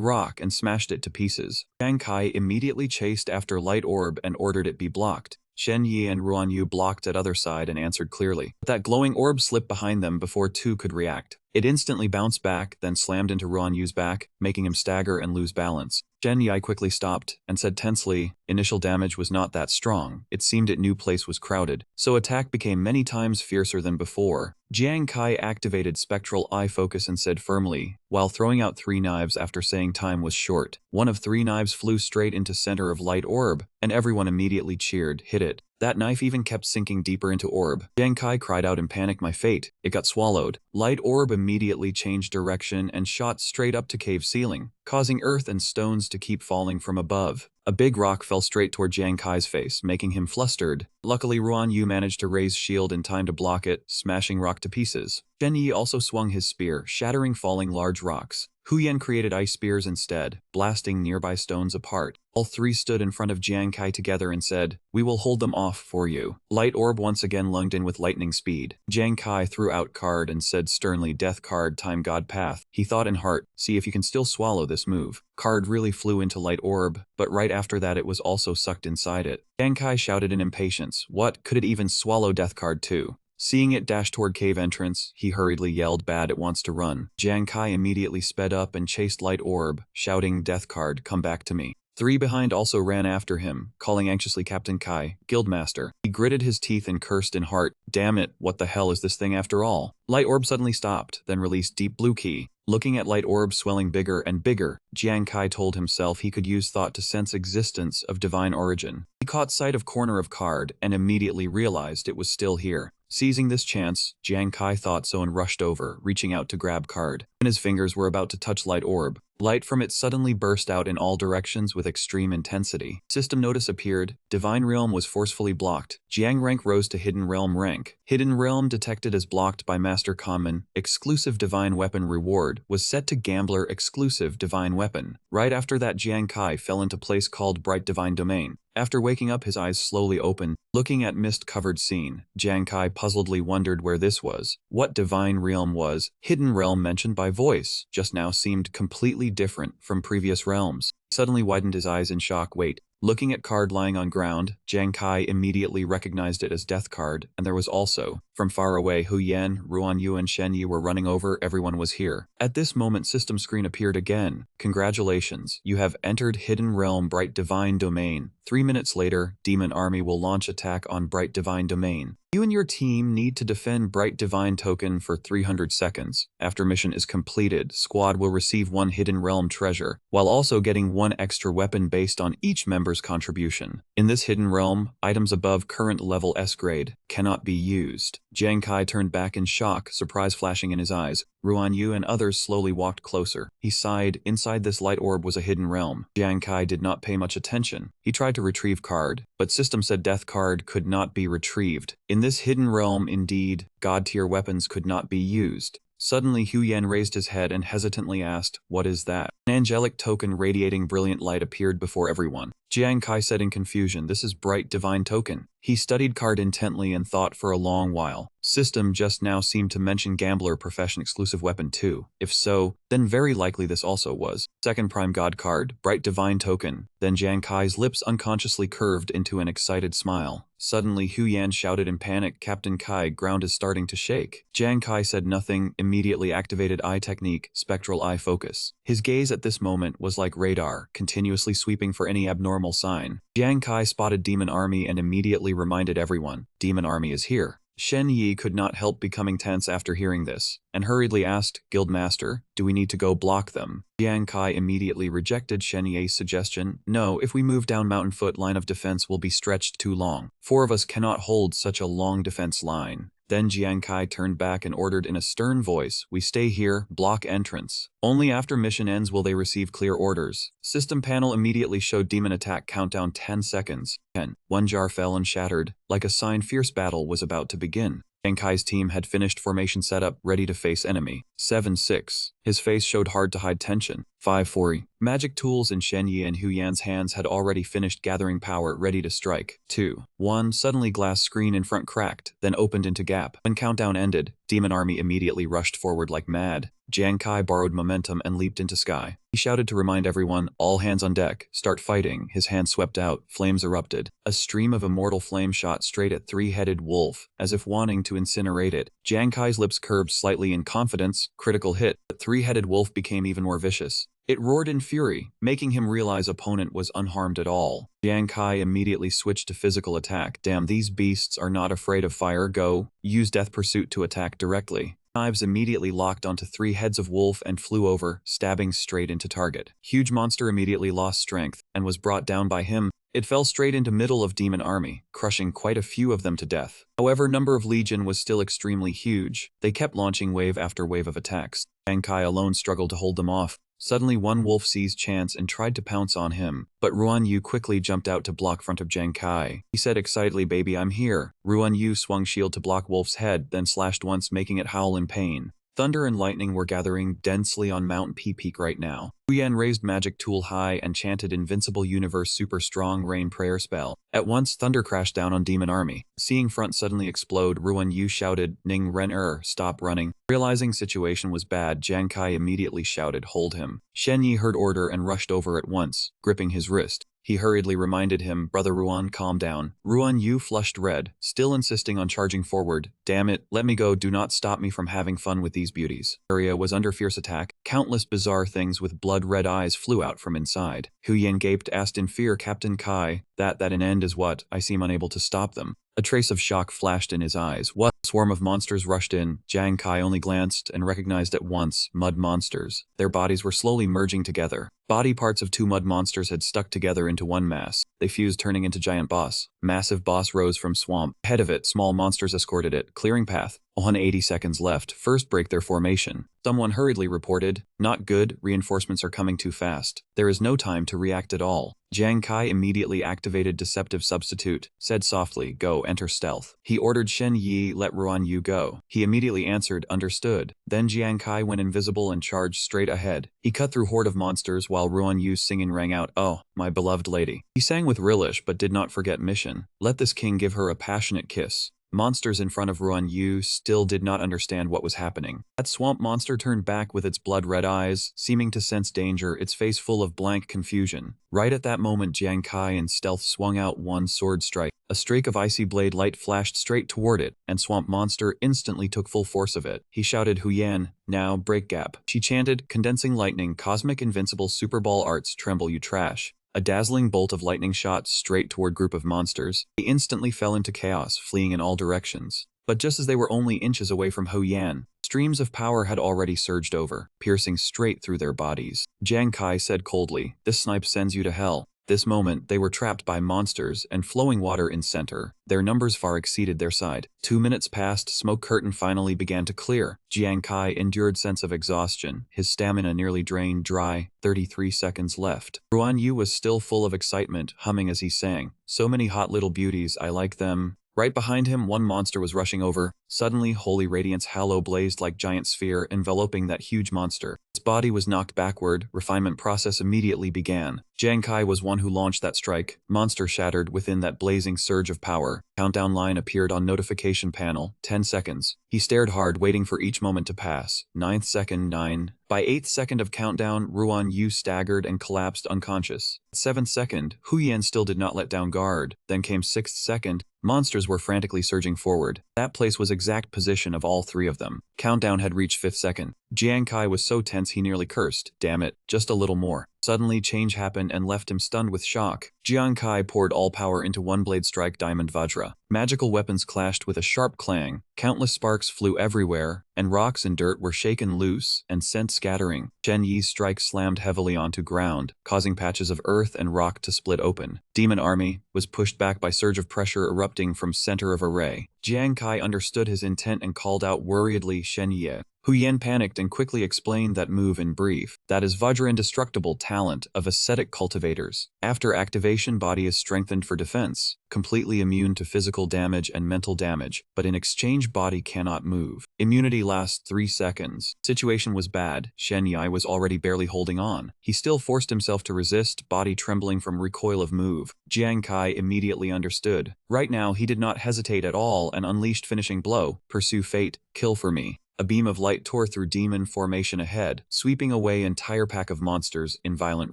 rock, and smashed it to pieces. Jiang Kai immediately chased after light orb and ordered it be blocked. Shen Yi and Ruan Yu blocked at other side and answered clearly. But that glowing orb slipped behind them before 2 could react. It instantly bounced back, then slammed into Ruan Yu's back, making him stagger and lose balance. Shen Yi quickly stopped and said tensely, initial damage was not that strong. It seemed its new place was crowded, so attack became many times fiercer than before. Jiang Kai activated spectral eye focus and said firmly, while throwing out 3 knives after saying time was short. One of 3 knives flew straight into center of light orb, and everyone immediately cheered, hit it. That knife even kept sinking deeper into orb. Jiang Kai cried out in panic, my fate. It got swallowed. Light orb immediately changed direction and shot straight up to cave ceiling, causing earth and stones to keep falling from above. A big rock fell straight toward Jiang Kai's face, making him flustered. Luckily, Ruan Yu managed to raise shield in time to block it, smashing rock to pieces. Shen Yi also swung his spear, shattering falling large rocks. Hu Yan created ice spears instead, blasting nearby stones apart. All 3 stood in front of Jiang Kai together and said, we will hold them off for you. Light orb once again lunged in with lightning speed. Jiang Kai threw out card and said sternly, death card, time god path. He thought in heart, see if you can still swallow this move. Card really flew into light orb, but right after that it was also sucked inside it. Jiang Kai shouted in impatience, what, could it even swallow death card too? Seeing it dash toward cave entrance, he hurriedly yelled, bad, it wants to run. Jiang Kai immediately sped up and chased light orb, shouting, death card, come back to me. 3 behind also ran after him, calling anxiously, Captain Kai, Guildmaster. He gritted his teeth and cursed in heart, damn it, what the hell is this thing after all? Light orb suddenly stopped, then released deep blue key. Looking at light orb swelling bigger and bigger, Jiang Kai told himself he could use thought to sense existence of divine origin. He caught sight of corner of card and immediately realized it was still here. Seizing this chance, Jiang Kai thought so and rushed over, reaching out to grab card. When his fingers were about to touch light orb, light from it suddenly burst out in all directions with extreme intensity. System notice appeared, divine realm was forcefully blocked. Jiang rank rose to hidden realm rank. Hidden realm detected as blocked by master common, exclusive divine weapon reward was set to gambler exclusive divine weapon. Right after that Jiang Kai fell into place called bright divine domain. After waking up his eyes slowly opened, looking at mist-covered scene, Jiang Kai puzzledly wondered where this was. What divine realm was, hidden realm mentioned by voice, just now seemed completely different from previous realms. He suddenly widened his eyes in shock. Wait. Looking at card lying on ground, Jiang Kai immediately recognized it as death card, and there was also, from far away, Hu Yan, Ruan Yu and Shen Yi were running over, everyone was here. At this moment system screen appeared again. Congratulations, you have entered Hidden Realm Bright Divine Domain. 3 minutes later, Demon Army will launch attack on Bright Divine Domain. You and your team need to defend Bright Divine Token for 300 seconds. After mission is completed, squad will receive 1 Hidden Realm treasure, while also getting 1 extra weapon based on each member's contribution. In this Hidden Realm, items above current level S grade cannot be used. Jiang Kai turned back in shock, surprise flashing in his eyes. Ruan Yu and others slowly walked closer. He sighed. Inside this light orb was a hidden realm. Jiang Kai did not pay much attention. He tried to retrieve card, but system said death card could not be retrieved. In this hidden realm, indeed, god-tier weapons could not be used. Suddenly Hu Yan raised his head and hesitantly asked, what is that? An angelic token radiating brilliant light appeared before everyone. Jiang Kai said in confusion, this is bright divine token. He studied card intently and thought for a long while. System just now seemed to mention gambler profession exclusive weapon too. If so, then very likely this also was. Second prime god card, bright divine token. Then Jiang Kai's lips unconsciously curved into an excited smile. Suddenly Hu Yan shouted in panic, Captain Kai, ground is starting to shake. Jiang Kai said nothing, immediately activated eye technique, spectral eye focus. His gaze at this moment was like radar, continuously sweeping for any abnormal sign. Jiang Kai spotted Demon Army and immediately reminded everyone, Demon Army is here. Shen Yi could not help becoming tense after hearing this, and hurriedly asked, Guildmaster, do we need to go block them? Jiang Kai immediately rejected Shen Yi's suggestion. No, if we move down mountain foot, line of defense will be stretched too long. 4 of us cannot hold such a long defense line. Then Jiang Kai turned back and ordered in a stern voice, we stay here, block entrance. Only after mission ends will they receive clear orders. System panel immediately showed demon attack countdown 10 seconds. 10. 1 jar fell and shattered, like a sign fierce battle was about to begin. Jiang Kai's team had finished formation setup, ready to face enemy. 7-6. His face showed hard to hide tension. 5-4. Magic tools in Shen Yi and Hu Yan's hands had already finished gathering power, ready to strike. 2-1. Suddenly glass screen in front cracked, then opened into gap. When countdown ended, Demon Army immediately rushed forward like mad. Jiang Kai borrowed momentum and leaped into sky. He shouted to remind everyone, all hands on deck, start fighting. His hand swept out, flames erupted. A stream of immortal flame shot straight at three-headed wolf, as if wanting to incinerate it. Jiang Kai's lips curved slightly in confidence, critical hit. The three-headed wolf became even more vicious. It roared in fury, making him realize opponent was unharmed at all. Jiang Kai immediately switched to physical attack. Damn, these beasts are not afraid of fire. Go. Use Death Pursuit to attack directly. Knives immediately locked onto three heads of wolf and flew over, stabbing straight into target. Huge monster immediately lost strength and was brought down by him. It fell straight into middle of demon army, crushing quite a few of them to death. However, number of legion was still extremely huge. They kept launching wave after wave of attacks. Jiang Kai alone struggled to hold them off. Suddenly one wolf seized chance and tried to pounce on him, but Ruan Yu quickly jumped out to block front of Jiang Kai. He said excitedly, baby, I'm here. Ruan Yu swung shield to block wolf's head, then slashed once, making it howl in pain. Thunder and lightning were gathering densely on Mount P Peak right now. Huyan raised magic tool high and chanted Invincible Universe Super Strong Rain prayer spell. At once, thunder crashed down on demon army. Seeing front suddenly explode, Ruan Yu shouted, Ning Ren stop running. Realizing situation was bad, Jiang Kai immediately shouted, hold him. Shen Yi heard order and rushed over at once, gripping his wrist. He hurriedly reminded him, brother Ruan, calm down. Ruan Yu flushed red, still insisting on charging forward. Damn it, let me go, do not stop me from having fun with these beauties. Area was under fierce attack. Countless bizarre things with blood-red eyes flew out from inside. Huyan gaped, asked in fear, Captain Kai, that an end is what? I seem unable to stop them. A trace of shock flashed in his eyes. What? A swarm of monsters rushed in. Jiang Kai only glanced and recognized at once mud monsters. Their bodies were slowly merging together. Body parts of two mud monsters had stuck together into one mass. They fused, turning into giant boss. Massive boss rose from swamp. Ahead of it, small monsters escorted it, clearing path. 180 seconds left. First break their formation. Someone hurriedly reported, not good, reinforcements are coming too fast. There is no time to react at all. Jiang Kai immediately activated Deceptive Substitute, said softly, go, enter stealth. He ordered Shen Yi, let Ruan Yu go. He immediately answered, understood. Then Jiang Kai went invisible and charged straight ahead. He cut through horde of monsters while Ruan Yu's singing rang out, oh, my beloved lady. He sang with relish but did not forget mission. Let this king give her a passionate kiss. Monsters in front of Ruan Yu still did not understand what was happening. That swamp monster turned back with its blood-red eyes, seeming to sense danger, its face full of blank confusion. Right at that moment, Jiang Kai in stealth swung out one sword strike. A streak of icy blade light flashed straight toward it, and swamp monster instantly took full force of it. He shouted, Huyan, now break gap. She chanted, condensing lightning, cosmic invincible super ball arts, tremble you trash. A dazzling bolt of lightning shot straight toward group of monsters. He instantly fell into chaos, fleeing in all directions. But just as they were only inches away from Huyan, streams of power had already surged over, piercing straight through their bodies. Jiang Kai said coldly, this snipe sends you to hell. This moment, they were trapped by monsters and flowing water in center. Their numbers far exceeded their side. 2 minutes passed, smoke curtain finally began to clear. Jiang Kai endured sense of exhaustion, his stamina nearly drained dry. 33 seconds left. Ruan Yu was still full of excitement, humming as he sang. So many hot little beauties, I like them. Right behind him, one monster was rushing over. Suddenly, holy radiance halo blazed like giant sphere, enveloping that huge monster. Its body was knocked backward. Refinement process immediately began. Jiang Kai was one who launched that strike. Monster shattered within that blazing surge of power. Countdown line appeared on notification panel. 10 seconds. He stared hard, waiting for each moment to pass. 9th second, 9. By 8th second of countdown, Ruan Yu staggered and collapsed unconscious. 7th second, Huyan still did not let down guard. Then came 6th second. Monsters were frantically surging forward. That place was exact position of all three of them. Countdown had reached 5th second. Jiang Kai was so tense he nearly cursed. Damn it, just a little more. Suddenly, change happened and left him stunned with shock. Jiang Kai poured all power into one blade strike Diamond Vajra. Magical weapons clashed with a sharp clang. Countless sparks flew everywhere, and rocks and dirt were shaken loose and sent scattering. Shen Yi's strike slammed heavily onto ground, causing patches of earth and rock to split open. Demon Army was pushed back by surge of pressure erupting from center of array. Jiang Kai understood his intent and called out worriedly, Shen Yi. Huyan panicked and quickly explained that move in brief. That is Vajra indestructible talent of ascetic cultivators. After activation, body is strengthened for defense, completely immune to physical damage and mental damage, but in exchange body cannot move. Immunity lasts 3 seconds. Situation was bad. Shen Yi was already barely holding on. He still forced himself to resist, body trembling from recoil of move. Jiang Kai immediately understood. Right now he did not hesitate at all and unleashed finishing blow. Pursue fate, kill for me. A beam of light tore through demon formation ahead, sweeping away an entire pack of monsters in violent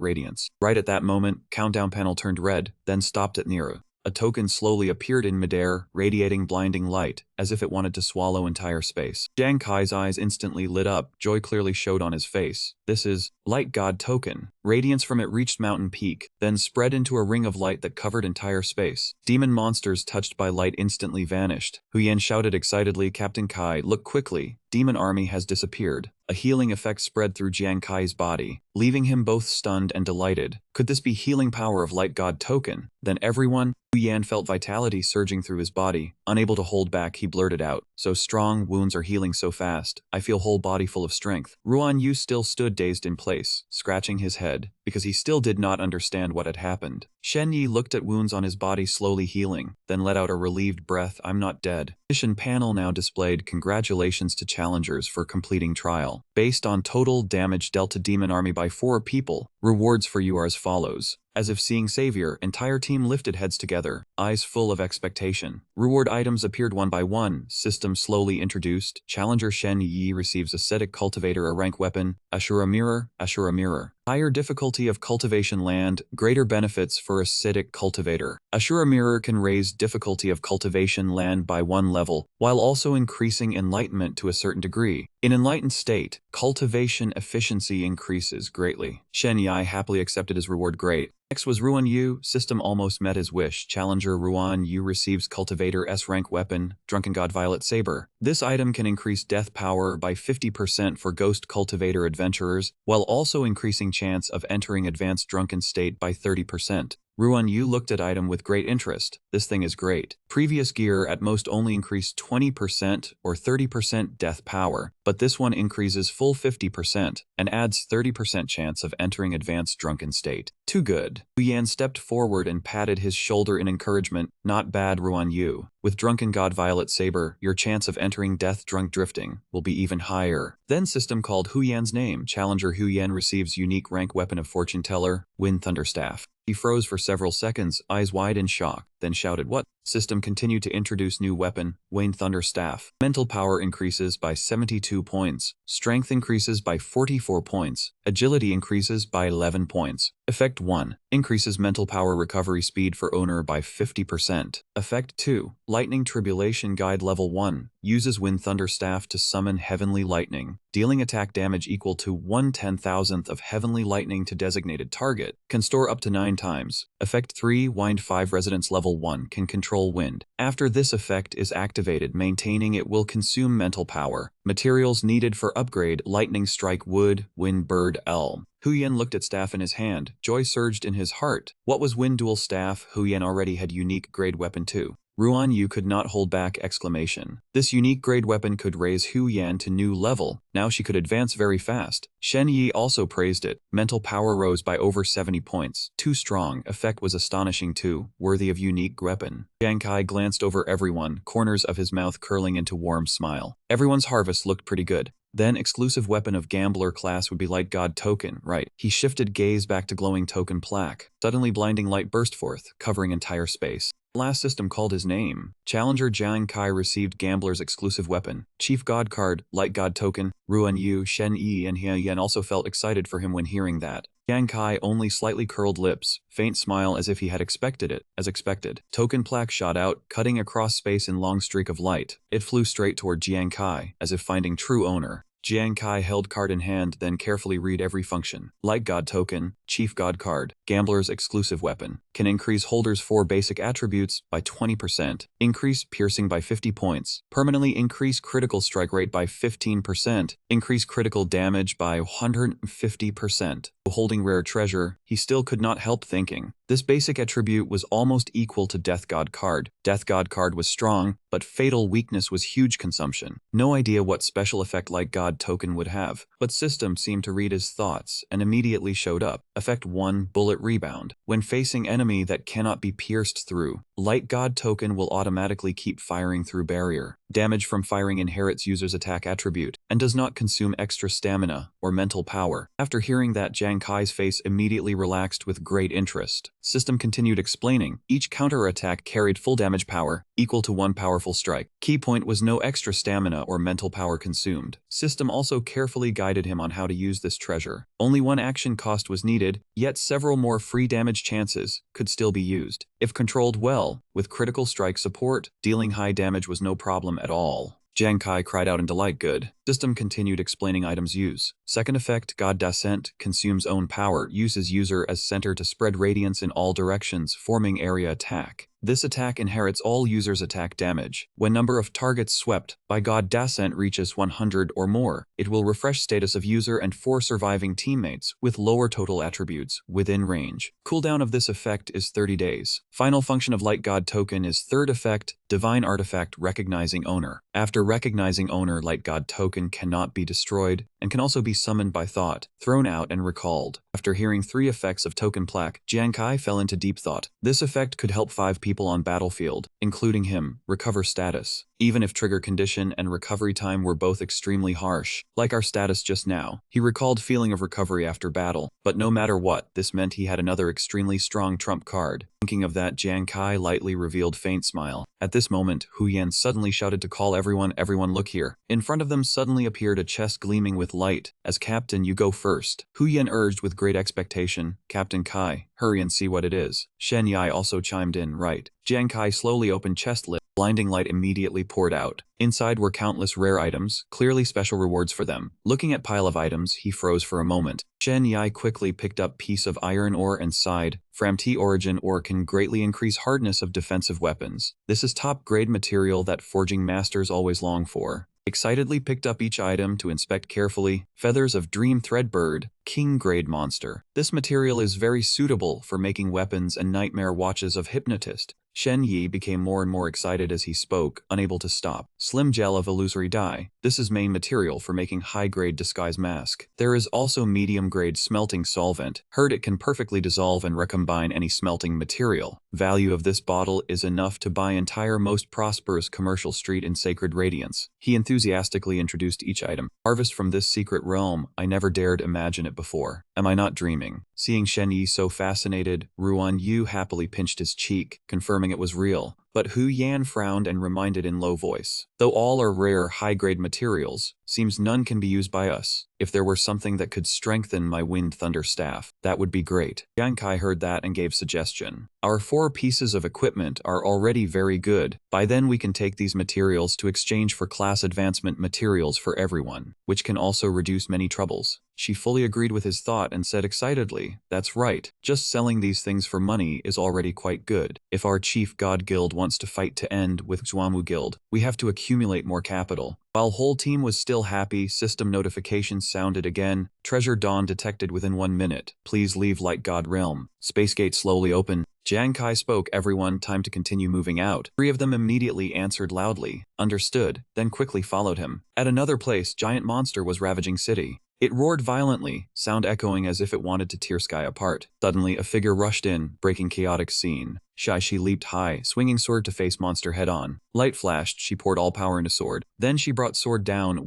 radiance. Right at that moment, countdown panel turned red, then stopped at Nira. A token slowly appeared in midair, radiating blinding light, as if it wanted to swallow entire space. Jiang Kai's eyes instantly lit up, joy clearly showed on his face. This is Light God Token. Radiance from it reached mountain peak, then spread into a ring of light that covered entire space. Demon monsters touched by light instantly vanished. Huyan shouted excitedly, Captain Kai, look quickly. Demon army has disappeared. A healing effect spread through Jiang Kai's body, leaving him both stunned and delighted. Could this be healing power of Light God Token? Then everyone, Huyan felt vitality surging through his body. Unable to hold back, he blurted out, so strong, wounds are healing so fast. I feel whole body full of strength. Ruan Yu still stood dazed in place, scratching his head, because he still did not understand what had happened. Shen Yi looked at wounds on his body slowly healing, then let out a relieved breath, I'm not dead. Mission panel now displayed congratulations to challengers for completing trial. Based on total damage dealt to demon army by 4 people, rewards for you are as follows. As if seeing Savior, entire team lifted heads together, eyes full of expectation. Reward items appeared one by one, system slowly introduced. Challenger Shen Yi receives Ascetic Cultivator, a rank weapon. Asura Mirror, Asura Mirror. Higher difficulty of cultivation land, greater benefits for Ascetic Cultivator. Asura Mirror can raise difficulty of cultivation land by 1 level, while also increasing enlightenment to a certain degree. In enlightened state, cultivation efficiency increases greatly. Shen Yi happily accepted his reward. Great. Next was Ruan Yu. System almost met his wish. Challenger Ruan Yu receives Cultivator S rank weapon, Drunken God Violet Saber. This item can increase death power by 50% for Ghost Cultivator adventurers, while also increasing chance of entering advanced drunken state by 30%. Ruan Yu looked at item with great interest. This thing is great. Previous gear at most only increased 20% or 30% death power, but this one increases full 50% and adds 30% chance of entering advanced drunken state. Too good. Huyan stepped forward and patted his shoulder in encouragement. Not bad, Ruan Yu. With Drunken God Violet Saber, your chance of entering death drunk drifting will be even higher. Then system called Huyan's name. Challenger Huyan receives unique rank weapon of Fortune Teller, Wind Thunderstaff. He froze for several seconds, eyes wide in shock, then shouted, what? System continued to introduce new weapon, Wayne Thunderstaff. Mental power increases by 72 points. Strength increases by 44 points. Agility increases by 11 points. Effect 1. Increases mental power recovery speed for owner by 50%. Effect 2. Lightning Tribulation Guide Level 1. Uses Wind Thunderstaff to summon Heavenly Lightning, dealing attack damage equal to 1/10,000th of Heavenly Lightning to designated target. Can store up to 9 times. Effect 3. Wind 5 Residence Level 1 can control wind. After this effect is activated, maintaining it will consume mental power. Materials needed for upgrade, Lightning Strike Wood, Wind Bird Elm. Huyan looked at staff in his hand. Joy surged in his heart. What was Wind Dual Staff? Huyan already had unique grade weapon too. Ruan Yu could not hold back exclamation. This unique grade weapon could raise Huyan to new level. Now she could advance very fast. Shen Yi also praised it. Mental power rose by over 70 points. Too strong. Effect was astonishing too. Worthy of unique weapon. Jiang Kai glanced over everyone, corners of his mouth curling into warm smile. Everyone's harvest looked pretty good. Then exclusive weapon of gambler class would be Light God Token, right? He shifted gaze back to glowing token plaque. Suddenly blinding light burst forth, covering entire space. Last system called his name. Challenger Jiang Kai received Gambler's exclusive weapon, Chief God Card, Light God Token. Ruan Yu, Shen Yi, and Huyan also felt excited for him when hearing that. Jiang Kai only slightly curled lips, faint smile as if he had expected it, as expected. Token plaque shot out, cutting across space in long streak of light. It flew straight toward Jiang Kai, as if finding true owner. Jiang Kai held card in hand, then carefully read every function. Light God Token, Chief God Card, Gambler's exclusive weapon. Can increase holder's 4 basic attributes by 20%. Increase piercing by 50 points. Permanently increase critical strike rate by 15%. Increase critical damage by 150%. Holding rare treasure, he still could not help thinking. This basic attribute was almost equal to Death God Card. Death God Card was strong, but fatal weakness was huge consumption. No idea what special effect Light God Token would have, but system seemed to read his thoughts and immediately showed up. Effect 1. Bullet Rebound. When facing enemy that cannot be pierced through, Light God Token will automatically keep firing through barrier. Damage from firing inherits user's attack attribute. and does not consume extra stamina or mental power. After hearing that, Jiang Kai's face immediately relaxed with great interest. System continued explaining, each counter-attack carried full damage power, equal to 1 powerful strike. Key point was no extra stamina or mental power consumed. System also carefully guided him on how to use this treasure. Only 1 action cost was needed, yet several more free damage chances could still be used. If controlled well, with critical strike support, dealing high damage was no problem at all. Jiang Kai cried out in delight. Good. System continued explaining items use. Second effect, God Descent, consumes own power, uses user as center to spread radiance in all directions, forming area attack. This attack inherits all users' attack damage. When number of targets swept by God Descent reaches 100 or more, it will refresh status of user and 4 surviving teammates with lower total attributes within range. Cooldown of this effect is 30 days. Final function of Light God token is third effect, Divine Artifact recognizing owner. After recognizing owner, Light God token cannot be destroyed and can also be summoned by thought, thrown out and recalled. After hearing 3 effects of token plaque, Jiang Kai fell into deep thought. This effect could help 5 people on battlefield, including him, recover status. Even if trigger condition and recovery time were both extremely harsh, like our status just now, he recalled feeling of recovery after battle. But no matter what, this meant he had another extremely strong trump card. Thinking of that, Jiang Kai lightly revealed faint smile. At this moment, Hu Yan suddenly shouted to call everyone, "Everyone look here." In front of them suddenly appeared a chest gleaming with light. As captain, you go first. Hu Yan urged with great expectation. Captain Kai, hurry and see what it is. Shen Yai also chimed in, right. Jiang Kai slowly opened chest lid. Blinding light immediately poured out. Inside were countless rare items, clearly special rewards for them. Looking at pile of items, he froze for a moment. Shen Yai quickly picked up piece of iron ore and sighed. Fram-T origin ore can greatly increase hardness of defensive weapons. This is top-grade material that forging masters always long for. Excitedly picked up each item to inspect carefully. Feathers of Dream Thread Bird, King-grade monster. This material is very suitable for making weapons and nightmare watches of Hypnotist. Shen Yi became more and more excited as he spoke, unable to stop. Slim gel of illusory dye. This is main material for making high-grade disguise mask. There is also medium-grade smelting solvent. Heard it can perfectly dissolve and recombine any smelting material. Value of this bottle is enough to buy entire most prosperous commercial street in Sacred Radiance. He enthusiastically introduced each item. Harvest from this secret realm, I never dared imagine it before. Am I not dreaming? Seeing Shen Yi so fascinated, Ruan Yu happily pinched his cheek, confirming it was real. But Hu Yan frowned and reminded in low voice. Though all are rare, high-grade materials, seems none can be used by us. If there were something that could strengthen my Wind Thunder staff, that would be great. Jiang Kai heard that and gave suggestion. Our 4 pieces of equipment are already very good. By then we can take these materials to exchange for class advancement materials for everyone, which can also reduce many troubles. She fully agreed with his thought and said excitedly, that's right, just selling these things for money is already quite good. If our chief god guild wants to fight to end with Zhuamu guild, we have to accumulate more capital. While whole team was still happy, system notifications sounded again. Treasure dawn detected within 1 minute. Please leave Light God realm. Space gate slowly open. Jiang Kai spoke, everyone, time to continue moving out. 3 of them immediately answered loudly, understood, then quickly followed him. At another place, giant monster was ravaging city. It roared violently, sound echoing as if it wanted to tear sky apart. Suddenly, a figure rushed in, breaking chaotic scene. Shai-Shi leaped high, swinging sword to face monster head-on. Light flashed, she poured all power into sword. Then she brought sword down,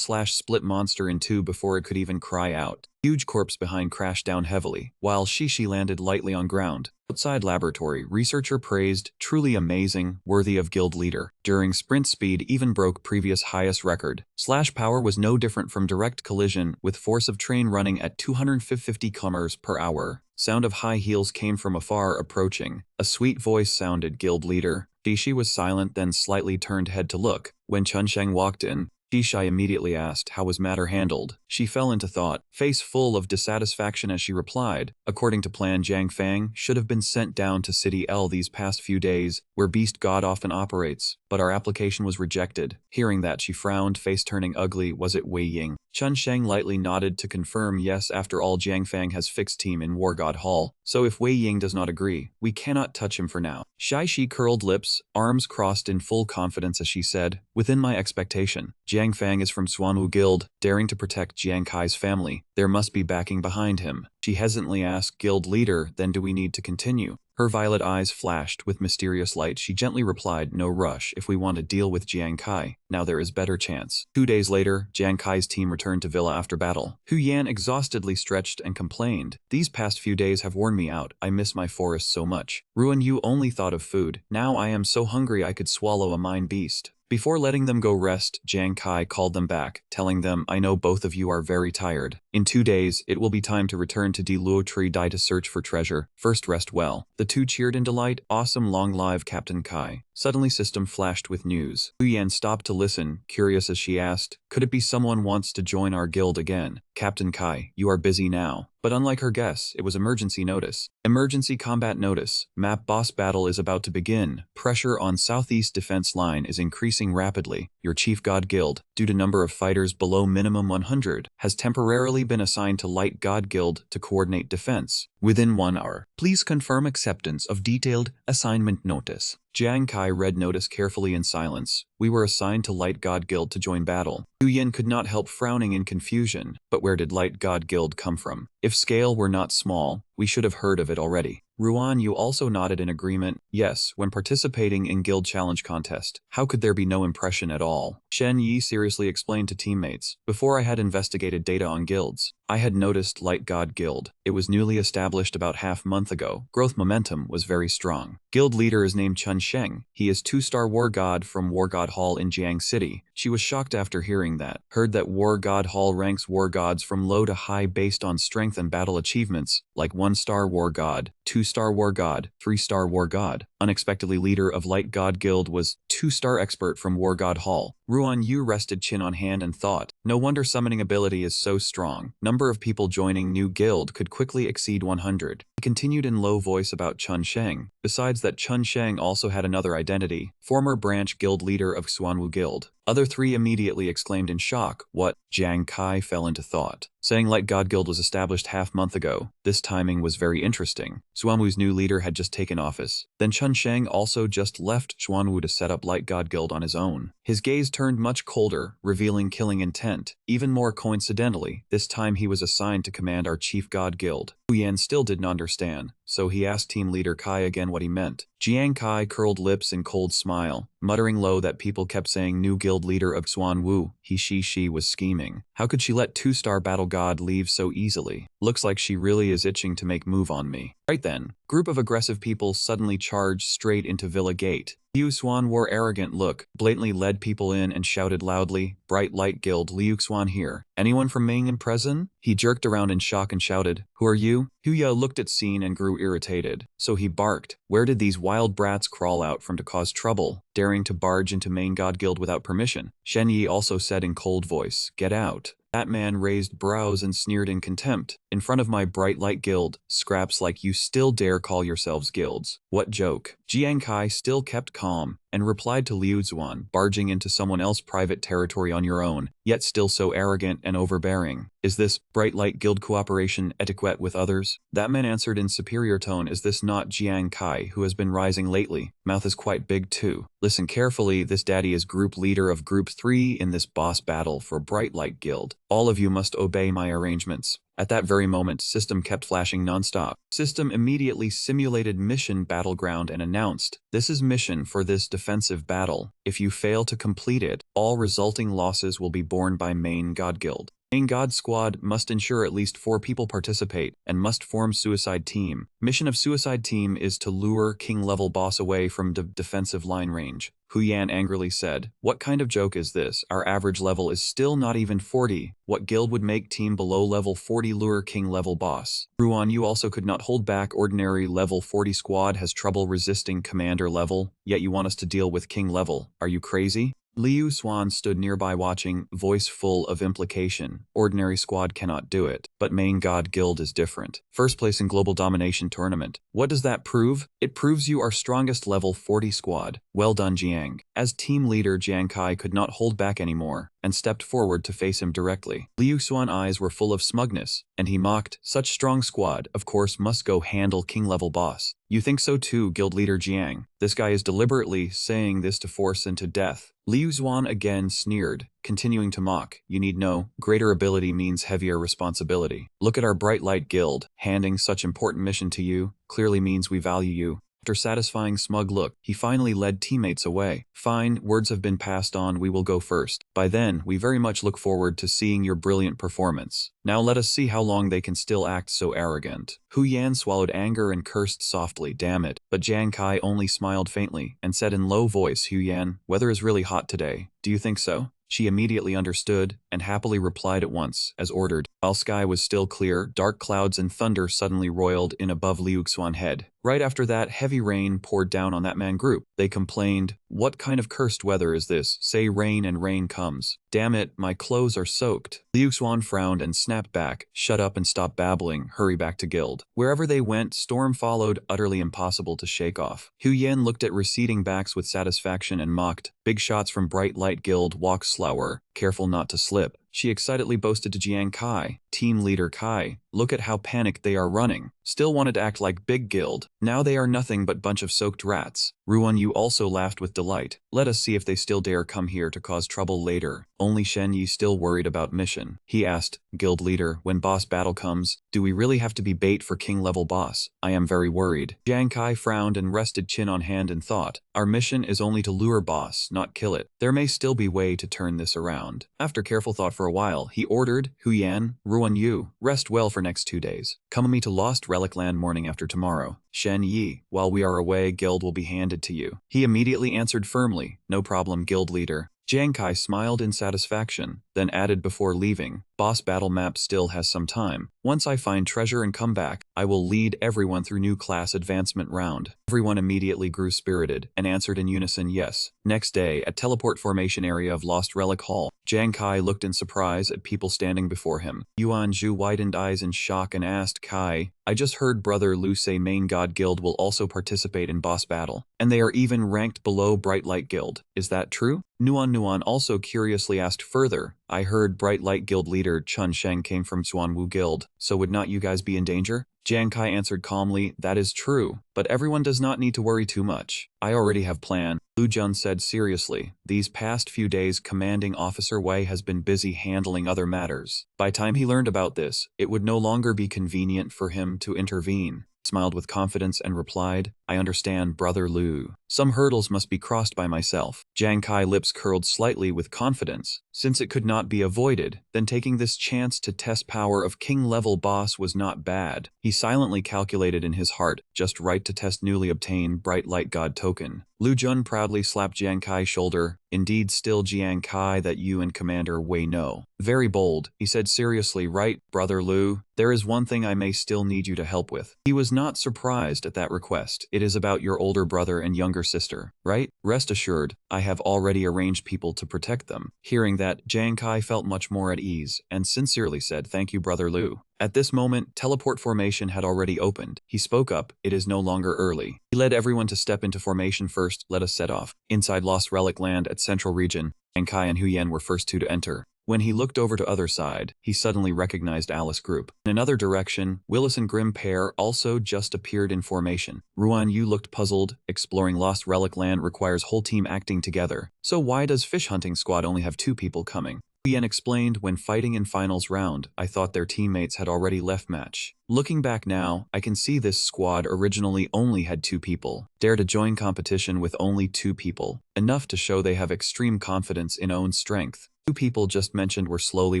split monster in 2 before it could even cry out. Huge corpse behind crashed down heavily, while Shishi landed lightly on ground. Outside laboratory, researcher praised, truly amazing, worthy of guild leader. During sprint speed even broke previous highest record. Slash power was no different from direct collision, with force of train running at 250 km per hour. Sound of high heels came from afar approaching. A sweet voice sounded, guild leader. Shishi was silent, then slightly turned head to look. When Chunsheng walked in, Shishai immediately asked how was matter handled. She fell into thought, face full of dissatisfaction as she replied, according to plan Jiang Fang should have been sent down to City L these past few days, where Beast God often operates, but our application was rejected. Hearing that she frowned, face turning ugly. Was it Wei Ying? Chun Sheng lightly nodded to confirm yes, after all Jiang Fang has fixed team in War God Hall, so if Wei Ying does not agree, we cannot touch him for now. Shai Shi curled lips, arms crossed in full confidence as she said, within my expectation. Jiang Fang is from Xuanwu Guild, daring to protect Jiang Kai's family. There must be backing behind him. She hesitantly asked, guild leader, then do we need to continue? Her violet eyes flashed with mysterious light. She gently replied, no rush if we want to deal with Jiang Kai. Now there is better chance. 2 days later, Jiang Kai's team returned to Villa after battle. Hu Yan exhaustedly stretched and complained. These past few days have worn me out. I miss my forest so much. Ruan Yu only thought of food. Now I am so hungry I could swallow a mine beast. Before letting them go rest, Jiang Kai called them back, telling them, I know both of you are very tired. In 2 days, it will be time to return to Di Luo Tree Dai to search for treasure. First rest well. The two cheered in delight. Awesome, long live Captain Kai. Suddenly system flashed with news. Hu Yan stopped to listen, curious as she asked, could it be someone wants to join our guild again? Captain Kai, you are busy now. But unlike her guess, it was emergency notice. Emergency combat notice. Map boss battle is about to begin. Pressure on southeast defense line is increasing rapidly. Your chief god guild, due to number of fighters below minimum 100, has temporarily been assigned to light god guild to coordinate defense. Within 1 hour, please confirm acceptance of detailed assignment notice. Jiang Kai read notice carefully in silence. We were assigned to Light God Guild to join battle. Hu Yan could not help frowning in confusion. But where did Light God Guild come from? If scale were not small, we should have heard of it already. Ruan Yu also nodded in agreement. Yes, when participating in guild challenge contest. How could there be no impression at all? Shen Yi seriously explained to teammates. Before I had investigated data on guilds, I had noticed Light God Guild. It was newly established about half-month ago. Growth momentum was very strong. Guild leader is named Chun Sheng. He is 2-star war god from War God Hall in Jiang City. She was shocked after hearing that. Heard that War God Hall ranks war gods from low to high based on strength and battle achievements, like 1-star war god, 2-star war god, 3-star war god. Unexpectedly, leader of Light God Guild was 2-star expert from War God Hall. Ruan Yu rested chin on hand and thought, no wonder summoning ability is so strong. Number of people joining new guild could quickly exceed 100. He continued in low voice about Chun Sheng. Besides that, Chun Sheng also had another identity, former branch guild leader of Xuanwu Guild. Other 3 immediately exclaimed in shock. What? Jiang Kai fell into thought. Saying Light God Guild was established half-month ago. This timing was very interesting. Xuanwu's new leader had just taken office. Then Chun Sheng also just left Xuanwu to set up Light God Guild on his own. His gaze turned much colder, revealing killing intent. Even more coincidentally, this time he was assigned to command our chief god guild. Hu Yan still didn't understand, so he asked team leader Kai again what he meant. Jiang Kai curled lips in cold smile, muttering low that people kept saying new guild leader of Xuanwu. She was scheming. How could she let 2-star battle god leave so easily? Looks like she really is itching to make move on me. Right then, group of aggressive people suddenly charged straight into Villa Gate. Liu Xuan wore arrogant look, blatantly led people in and shouted loudly, Bright Light Guild, Liu Xuan here. Anyone from Manga present? He jerked around in shock and shouted, who are you? Huya looked at scene and grew irritated, so he barked, where did these wild brats crawl out from to cause trouble, daring to barge into Main God Guild without permission? Shen Yi also said in cold voice, get out. That man raised brows and sneered in contempt. In front of my Bright Light Guild, scraps like you still dare call yourselves guilds. What joke? Jiang Kai still kept calm, and replied to Liu Zuan, barging into someone else's private territory on your own, yet still so arrogant and overbearing. Is this Bright Light Guild cooperation etiquette with others? That man answered in superior tone, is this not Jiang Kai who has been rising lately? Mouth is quite big too. Listen carefully, this daddy is group leader of group 3 in this boss battle for Bright Light Guild. All of you must obey my arrangements. At that very moment, System kept flashing non-stop. System immediately simulated mission battleground and announced, this is mission for this defensive battle. If you fail to complete it, all resulting losses will be borne by Main God Guild. Main God Squad must ensure at least 4 people participate and must form Suicide Team. Mission of Suicide Team is to lure King-level boss away from defensive line range. Hu Yan angrily said, what kind of joke is this? Our average level is still not even 40. What guild would make team below level 40 lure King-level boss? Ruan Yu also could not hold back. Ordinary level 40 squad has trouble resisting commander level, yet you want us to deal with King level. Are you crazy? Liu Xuan stood nearby watching, voice full of implication. Ordinary squad cannot do it, but Main God Guild is different. First place in Global Domination Tournament. What does that prove? It proves you are strongest level 40 squad. Well done, Jiang. As team leader, Jiang Kai could not hold back anymore, and stepped forward to face him directly. Liu Xuan's eyes were full of smugness, and he mocked, such strong squad, of course must go handle king-level boss. You think so too, guild leader Jiang. This guy is deliberately saying this to force into death. Liu Xuan again sneered, continuing to mock. You need know, greater ability means heavier responsibility. Look at our Bright Light Guild. Handing such important mission to you clearly means we value you. After satisfying smug look, he finally led teammates away. Fine, words have been passed on, we will go first. By then, we very much look forward to seeing your brilliant performance. Now let us see how long they can still act so arrogant. Hu Yan swallowed anger and cursed softly, damn it. But Jiang Kai only smiled faintly and said in low voice, Hu Yan, weather is really hot today. Do you think so? She immediately understood and happily replied at once, as ordered. While sky was still clear, dark clouds and thunder suddenly roiled in above Liu Xuan's head. Right after that, heavy rain poured down on that man group. They complained, what kind of cursed weather is this? Say rain and rain comes. Damn it, my clothes are soaked. Liu Xuan frowned and snapped back. Shut up and stop babbling, hurry back to guild. Wherever they went, storm followed, utterly impossible to shake off. Hu Yan looked at receding backs with satisfaction and mocked. Big shots from Bright Light Guild, walk slower, careful not to slip. She excitedly boasted to Jiang Kai, team leader Kai, look at how panicked they are running. Still wanted to act like big guild. Now they are nothing but bunch of soaked rats. Ruan Yu also laughed with delight. Let us see if they still dare come here to cause trouble later. Only Shen Yi still worried about mission. He asked, guild leader, when boss battle comes, do we really have to be bait for king level boss? I am very worried. Jiang Kai frowned and rested chin on hand and thought, our mission is only to lure boss, not kill it. There may still be way to turn this around. After careful thought for a while, he ordered, Hu Yan, Ruan Yu, rest well for next 2 days. Come with me to Lost Relic Land morning after tomorrow. Shen Yi, while we are away, guild will be handed to you. He immediately answered firmly, no problem, guild leader. Jiang Kai smiled in satisfaction, then added before leaving, boss battle map still has some time. Once I find treasure and come back, I will lead everyone through new class advancement round. Everyone immediately grew spirited and answered in unison yes. Next day, at teleport formation area of Lost Relic Hall, Jiang Kai looked in surprise at people standing before him. Yuan Zhu widened eyes in shock and asked Kai, I just heard Brother Lu say Main God Guild will also participate in boss battle, and they are even ranked below Bright Light Guild. Is that true? Nuan also curiously asked further, I heard Bright Light Guild leader Chun Sheng came from Xuanwu Guild, so would not you guys be in danger? Jiang Kai answered calmly, that is true, but everyone does not need to worry too much. I already have plan. Lu Jun said seriously, these past few days Commanding Officer Wei has been busy handling other matters. By time he learned about this, it would no longer be convenient for him to intervene. Smiled with confidence and replied, I understand, Brother Lu. Some hurdles must be crossed by myself. Jiang Kai's lips curled slightly with confidence. Since it could not be avoided, then taking this chance to test power of king-level boss was not bad. He silently calculated in his heart, just right to test newly obtained Bright Light God token. Lu Jun proudly slapped Jiang Kai's shoulder. Indeed, still Jiang Kai that you and Commander Wei know. Very bold, he said seriously, right, Brother Lu? There is one thing I may still need you to help with. He was not surprised at that request. It is about your older brother and younger sister, right? Rest assured, I have already arranged people to protect them. Hearing that, Jiang Kai felt much more at ease, and sincerely said, thank you, Brother Lu. At this moment, teleport formation had already opened. He spoke up, it is no longer early. He led everyone to step into formation first, let us set off. Inside Lost Relic Land at Central Region, Jiang Kai and Hu Yan were first two to enter. When he looked over to other side, he suddenly recognized Alice Group. In another direction, Willis and Grim pair also just appeared in formation. Ruan Yu looked puzzled. Exploring Lost Relic Land requires whole team acting together. So why does Fish Hunting Squad only have 2 people coming? Yen explained, when fighting in finals round, I thought their teammates had already left match. Looking back now, I can see this squad originally only had 2 people. Dare to join competition with only 2 people. Enough to show they have extreme confidence in own strength. 2 people just mentioned were slowly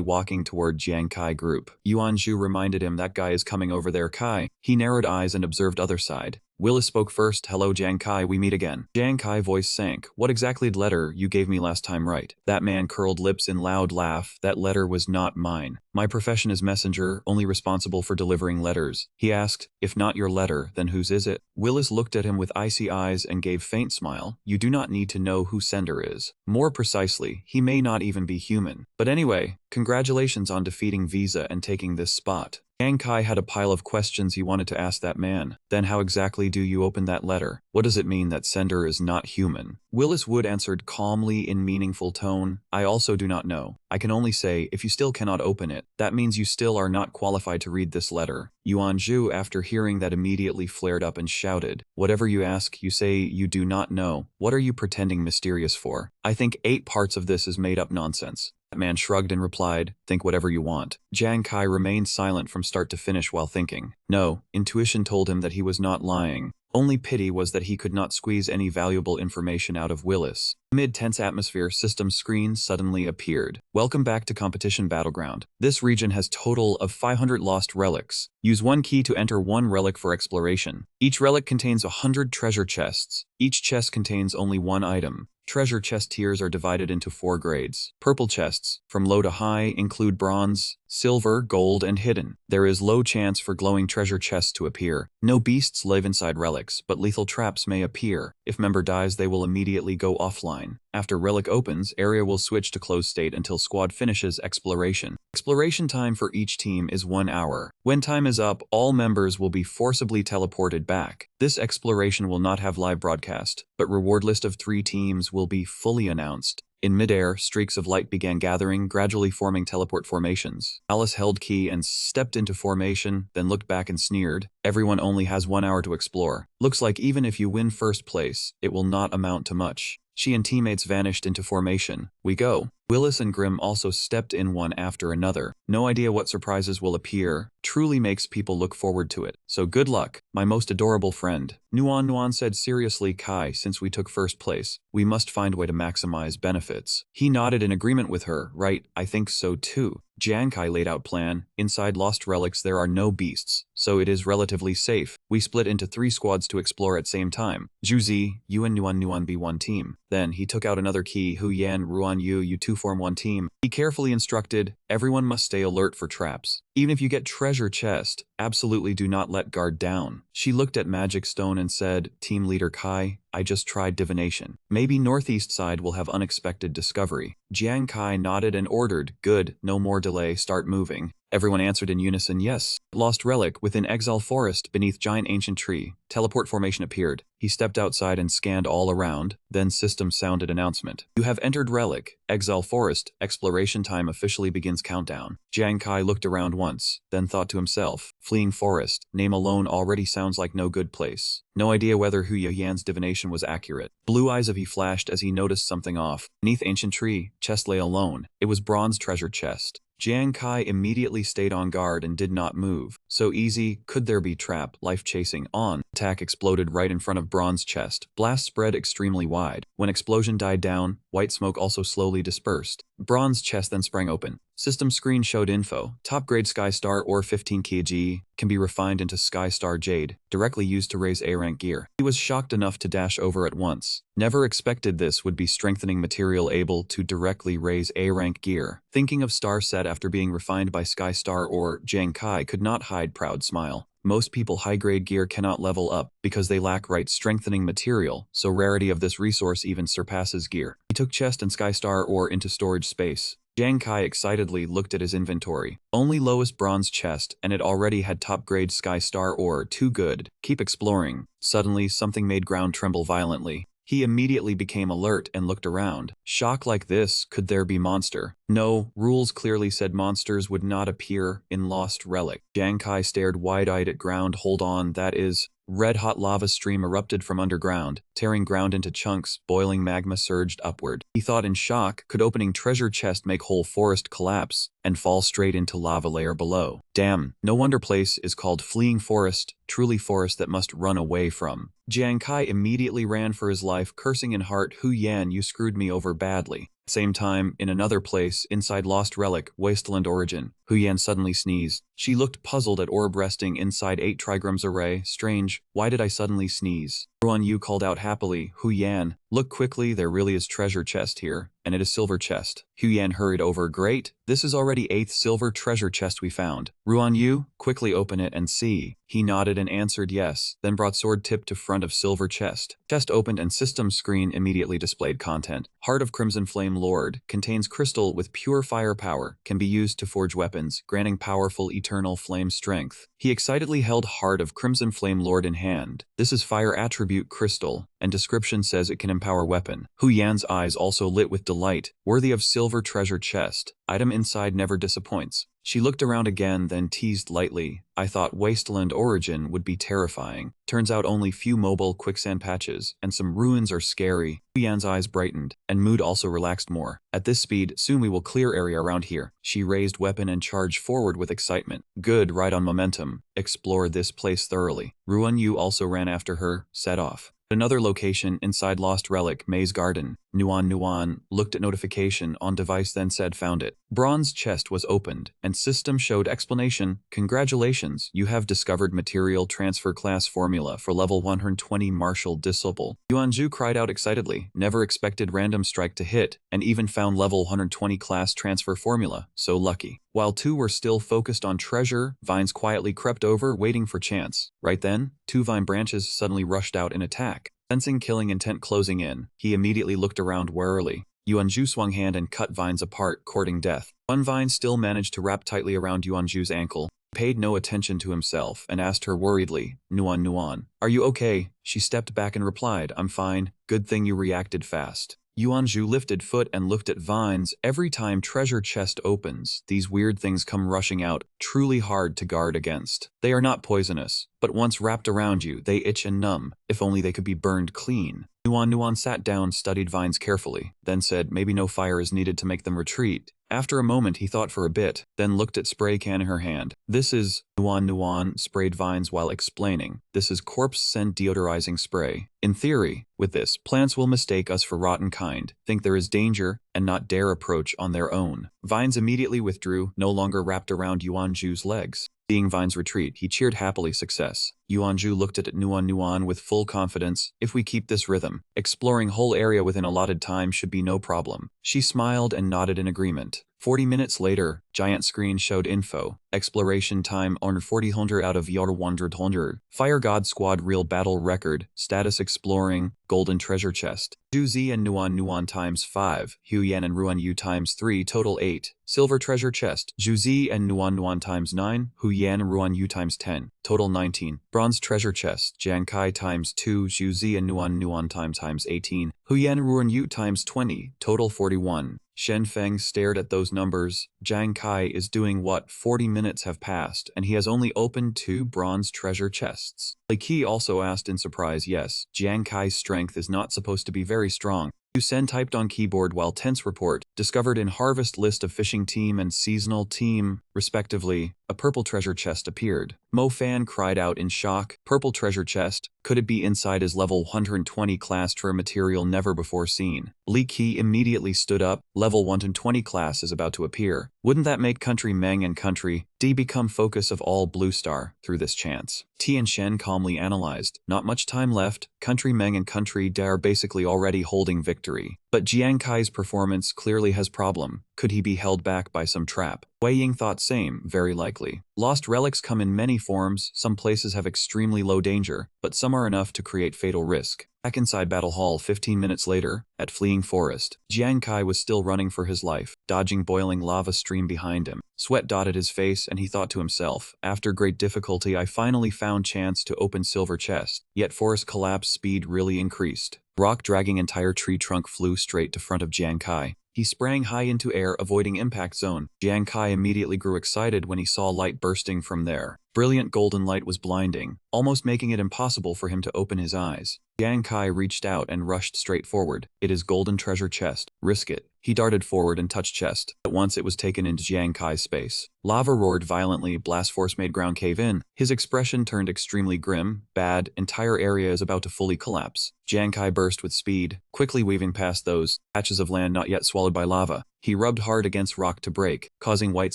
walking toward Jiang Kai group. Yuan Zhu reminded him that guy is coming over there, Kai. He narrowed eyes and observed other side. Willis spoke first, hello Jiang Kai, we meet again. Jiang Kai voice sank, what exactly letter you gave me last time, right? That man curled lips in loud laugh, that letter was not mine. My profession is messenger, only responsible for delivering letters. He asked, if not your letter, then whose is it? Willis looked at him with icy eyes and gave faint smile, you do not need to know who sender is. More precisely, he may not even be human. But anyway, Congratulations on defeating Visa and taking this spot. Yang Kai had a pile of questions he wanted to ask that man. Then how exactly do you open that letter? What does it mean that sender is not human? Willis Wood answered calmly in meaningful tone, I also do not know. I can only say, if you still cannot open it, that means you still are not qualified to read this letter. Yuan Zhu, after hearing that, immediately flared up and shouted, whatever you ask, you say you do not know. What are you pretending mysterious for? I think 8 parts of this is made up nonsense. That man shrugged and replied, think whatever you want. Jiang Kai remained silent from start to finish while thinking. No, intuition told him that he was not lying. Only pity was that he could not squeeze any valuable information out of Willis. Amid tense atmosphere, system screen suddenly appeared. Welcome back to Competition Battleground. This region has total of 500 lost relics. Use 1 key to enter 1 relic for exploration. Each relic contains 100 treasure chests. Each chest contains only 1 item. Treasure chest tiers are divided into 4 grades. Purple chests, from low to high, include bronze, silver, gold, and hidden. There is low chance for glowing treasure chests to appear. No beasts live inside relics, but lethal traps may appear. If member dies, they will immediately go offline. After relic opens, area will switch to closed state until squad finishes exploration. Exploration time for each team is 1 hour. When time is up, all members will be forcibly teleported back. This exploration will not have live broadcast, but reward list of 3 teams will be fully announced. In midair, streaks of light began gathering, gradually forming teleport formations. Alice held key and stepped into formation, then looked back and sneered. Everyone only has 1 hour to explore. Looks like even if you win first place, it will not amount to much. She and teammates vanished into formation. We go. Willis and Grimm also stepped in one after another. No idea what surprises will appear. Truly makes people look forward to it. So good luck, my most adorable friend. Nuan said seriously, Kai, since we took first place, we must find a way to maximize benefits. He nodded in agreement with her. Right, I think so too. Jiang Kai laid out plan. Inside lost relics there are no beasts, so it is relatively safe. We split into 3 squads to explore at same time. Zhu Zi, you and Nuan be 1 team. Then he took out another key. Hu Yan, Ruan Yu, you 2 form 1 team. He carefully instructed, everyone must stay alert for traps. Even if you get treasure chest, absolutely do not let guard down. She looked at Magic Stone and said, Team Leader Kai, I just tried divination. Maybe northeast side will have unexpected discovery. Jiang Kai nodded and ordered, good, no more delay, start moving. Everyone answered in unison, yes. Lost relic within exile forest beneath giant ancient tree. Teleport formation appeared. He stepped outside and scanned all around. Then system sounded announcement. You have entered relic. Exile forest. Exploration time officially begins countdown. Jiang Kai looked around once, then thought to himself, fleeing forest. Name alone already sounds like no good place. No idea whether Hu Yan's divination was accurate. Blue eyes of he flashed as he noticed something off. Beneath ancient tree, chest lay alone. It was bronze treasure chest. Jiang Kai immediately stayed on guard and did not move. So easy, could there be trap, life chasing on. Attack exploded right in front of bronze chest. Blast spread extremely wide. When explosion died down, white smoke also slowly dispersed. Bronze chest then sprang open. System screen showed info. Top grade Sky Star ore 15 kg can be refined into Sky Star Jade, directly used to raise A rank gear. He was shocked enough to dash over at once. Never expected this would be strengthening material able to directly raise A rank gear. Thinking of Star Set after being refined by Sky Star ore, Jiang Kai could not hide proud smile. Most people high-grade gear cannot level up because they lack right strengthening material, so rarity of this resource even surpasses gear. He took chest and Sky Star ore into storage space. Jiang Kai excitedly looked at his inventory. Only lowest bronze chest, and it already had top-grade Sky Star ore. Too good. Keep exploring. Suddenly, something made ground tremble violently. He immediately became alert and looked around. Shock like this, could there be monster? No, rules clearly said monsters would not appear in Lost Relic. Jiang Kai stared wide-eyed at ground. Hold on, that is... Red-hot lava stream erupted from underground, tearing ground into chunks. Boiling magma surged upward. He thought in shock, could opening treasure chest make whole forest collapse and fall straight into lava layer below? Damn, no wonder place is called Fleeing Forest, truly forest that must run away from. Jiang Kai immediately ran for his life, cursing in heart, Hu Yan, you screwed me over badly. Same time, in another place, inside Lost Relic, Wasteland Origin, Hu Yan suddenly sneezed. She looked puzzled at orb resting inside 8 trigrams array. Strange, why did I suddenly sneeze? Ruan Yu called out happily, Hu Yan, look quickly, there really is treasure chest here, and it is silver chest. Hu Yan hurried over, great, this is already 8th silver treasure chest we found. Ruan Yu, quickly open it and see. He nodded and answered yes, then brought sword tip to front of silver chest. Chest opened and system screen immediately displayed content. Heart of Crimson Flame Lord, contains crystal with pure fire power, can be used to forge weapons, granting powerful eternal flame strength. He excitedly held Heart of Crimson Flame Lord in hand. This is fire attribute crystal, and description says it can empower weapon. Hu Yan's eyes also lit with delight, worthy of silver treasure chest. Item inside never disappoints. She looked around again, then teased lightly, I thought Wasteland Origin would be terrifying. Turns out only few mobile quicksand patches, and some ruins are scary. Hu Yan's eyes brightened, and mood also relaxed more. At this speed, soon we will clear area around here. She raised weapon and charged forward with excitement. Good, right on momentum. Explore this place thoroughly. Ruan Yu also ran after her, set off. Another location inside Lost Relic, Maze Garden. Nuan looked at notification on device, then said found it. Bronze chest was opened, and system showed explanation. Congratulations, you have discovered material transfer class formula for level 120 martial disciple. Yuanju cried out excitedly, never expected random strike to hit, and even found level 120 class transfer formula, so lucky. While two were still focused on treasure, vines quietly crept over, waiting for chance. Right then, 2 vine branches suddenly rushed out in attack. Sensing killing intent closing in, he immediately looked around warily. Yuanju swung hand and cut vines apart, courting death. One vine still managed to wrap tightly around Yuanju's ankle. He paid no attention to himself and asked her worriedly, Nuan, are you okay? She stepped back and replied, I'm fine, good thing you reacted fast. Yuanju lifted foot and looked at vines. Every time treasure chest opens, these weird things come rushing out, truly hard to guard against. They are not poisonous, but once wrapped around you, they itch and numb. If only they could be burned clean. Nuan sat down, studied vines carefully, then said maybe no fire is needed to make them retreat. After a moment he thought for a bit, then looked at spray can in her hand. This is, Nuan sprayed vines while explaining, this is corpse scent deodorizing spray. In theory, with this, plants will mistake us for rotten kind, think there is danger, and not dare approach on their own. Vines immediately withdrew, no longer wrapped around Yuanju's legs. Seeing vines retreat, he cheered happily success. Yuanju looked at Nuan with full confidence. If we keep this rhythm, exploring whole area within allotted time should be no problem. She smiled and nodded in agreement. 40 minutes later, giant screen showed info. Exploration time on 40 out of your 100. Fire God Squad real battle record. Status exploring. Golden treasure chest. Zhu and Nuan times 5. Hu Yan and Ruan Yu times 3. Total 8. Silver treasure chest. Zhu and Nuan times 9. Hu Yan and Ruan Yu times 10. Total 19. Bronze treasure chest. Jiang Kai times 2. Zhu and Nuan times 18. Hu Yan and Ruan Yu times 20. Total 41. Shen Feng stared at those numbers. Jiang Kai is doing what? 40 minutes have passed, and he has only opened 2 bronze treasure chests. Li Qi also asked in surprise, yes, Jiang Kai's strength is not supposed to be very strong. Yu Sen typed on keyboard while tense report, discovered in harvest list of fishing team and seasonal team, respectively. A purple treasure chest appeared. Mo Fan cried out in shock, purple treasure chest, could it be inside his level 120 class true material never before seen? Li Qi immediately stood up, level 120 class is about to appear. Wouldn't that make country Meng and country D become focus of all Blue Star through this chance? Tian Shen calmly analyzed, not much time left, country Meng and country D are basically already holding victory. But Jiang Kai's performance clearly has problem. Could he be held back by some trap? Wei Ying thought same, very likely. Lost relics come in many forms, some places have extremely low danger, but some are enough to create fatal risk. Back inside Battle Hall 15 minutes later, at Fleeing Forest, Jiang Kai was still running for his life, dodging boiling lava stream behind him. Sweat dotted his face and he thought to himself, after great difficulty I finally found chance to open silver chest, yet forest collapse speed really increased. Rock dragging entire tree trunk flew straight to front of Jiang Kai. He sprang high into air, avoiding impact zone. Jiang Kai immediately grew excited when he saw light bursting from there. Brilliant golden light was blinding, almost making it impossible for him to open his eyes. Jiang Kai reached out and rushed straight forward. It is golden treasure chest. Risk it. He darted forward and touched chest. At once it was taken into Jiang Kai's space. Lava roared violently, blast force made ground cave in. His expression turned extremely grim. Bad, entire area is about to fully collapse. Jiang Kai burst with speed, quickly weaving past those patches of land not yet swallowed by lava. He rubbed hard against rock to break, causing white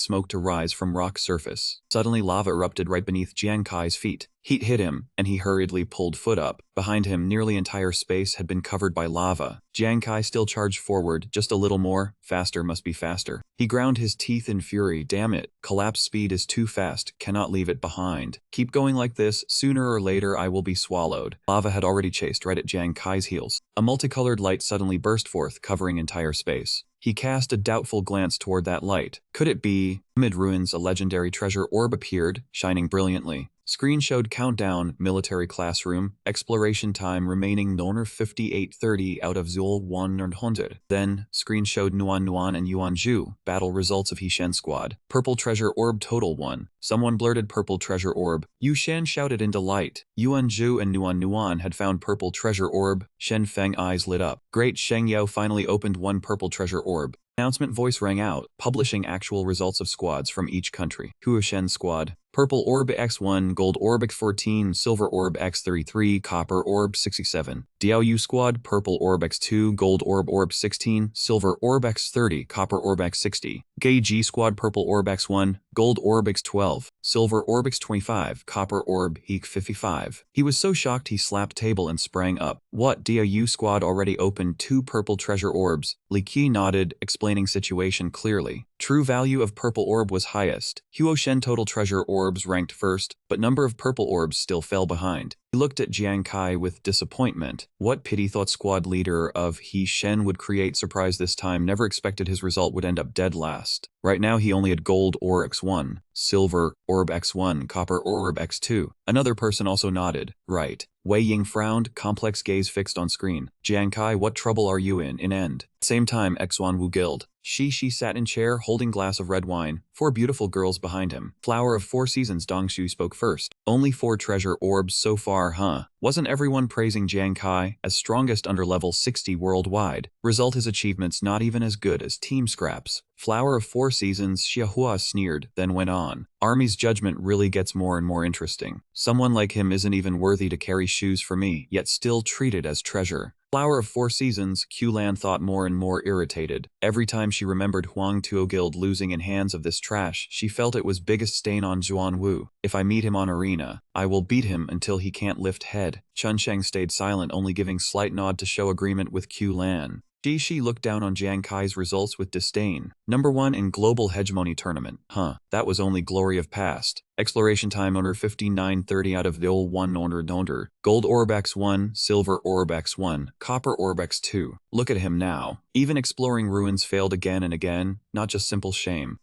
smoke to rise from rock's surface. Suddenly lava erupted right beneath Jiang Kai's feet. Heat hit him, and he hurriedly pulled foot up. Behind him, nearly entire space had been covered by lava. Jiang Kai still charged forward, just a little more. Faster must be faster. He ground his teeth in fury. Damn it, collapse speed is too fast, cannot leave it behind. Keep going like this, sooner or later I will be swallowed. Lava had already chased right at Jiang Kai's heels. A multicolored light suddenly burst forth, covering entire space. He cast a doubtful glance toward that light. Could it be? Amid ruins, a legendary treasure orb appeared, shining brilliantly. Screen showed countdown, military classroom, exploration time remaining 5830 out of 100. Then, screen showed Nuan Nuan and Yuan Zhu, battle results of Hishen squad. Purple treasure orb total 1. Someone blurted purple treasure orb. Yu Shen shouted in delight. Yuan Zhu and Nuan Nuan had found purple treasure orb. Shen Feng eyes lit up. Great, Sheng Yao finally opened one purple treasure orb. Announcement voice rang out, publishing actual results of squads from each country. Huoshen squad. Purple orb X1, gold orb X14, silver orb X33, copper orb 67. Diaoyu squad, purple orb X2, gold orb 16, silver orb X30, copper orb X60. Gay G squad, purple orb X1, gold orb X12, silver orb X25, copper orb X55. He was so shocked he slapped table and sprang up. What? Diaoyu squad already opened 2 purple treasure orbs. Li Qi nodded, explaining situation clearly. True value of purple orb was highest. Huoshen total treasure orbs ranked first, but number of purple orbs still fell behind. He looked at Jiang Kai with disappointment. What pity, thought squad leader of He Shen would create surprise this time, never expected his result would end up dead last. Right now he only had gold orb X1, silver orb X1, copper orb X2. Another person also nodded. Right. Wei Ying frowned, complex gaze fixed on screen. Jiang Kai, what trouble are you in end? Same time, Xuan Wu Guild. She sat in chair, holding glass of red wine. 4 beautiful girls behind him. Flower of 4 seasons, Dong Shu spoke first. Only 4 treasure orbs so far, huh? Wasn't everyone praising Jiang Kai as strongest under level 60 worldwide? Result, his achievements not even as good as Team Scraps. Flower of 4 seasons, Xiahua sneered, then went on. Army's judgment really gets more and more interesting. Someone like him isn't even worthy to carry shoes for me, yet still treated as treasure. Flower of 4 seasons, Q-Lan thought more and more irritated. Every time she remembered Huang Tuo Guild losing in hands of this trash, she felt it was biggest stain on Zhuan Wu. If I meet him on arena, I will beat him until he can't lift head. Chun Sheng stayed silent, only giving slight nod to show agreement with Q-Lan. Shi looked down on Jiang Kai's results with disdain. Number 1 in Global Hegemony Tournament. Huh, that was only glory of past. Exploration time under 5930 out of the old 100. Gold orb X1, silver orb X1, copper orb X2. Look at him now. Even exploring ruins failed again and again, not just simple shame.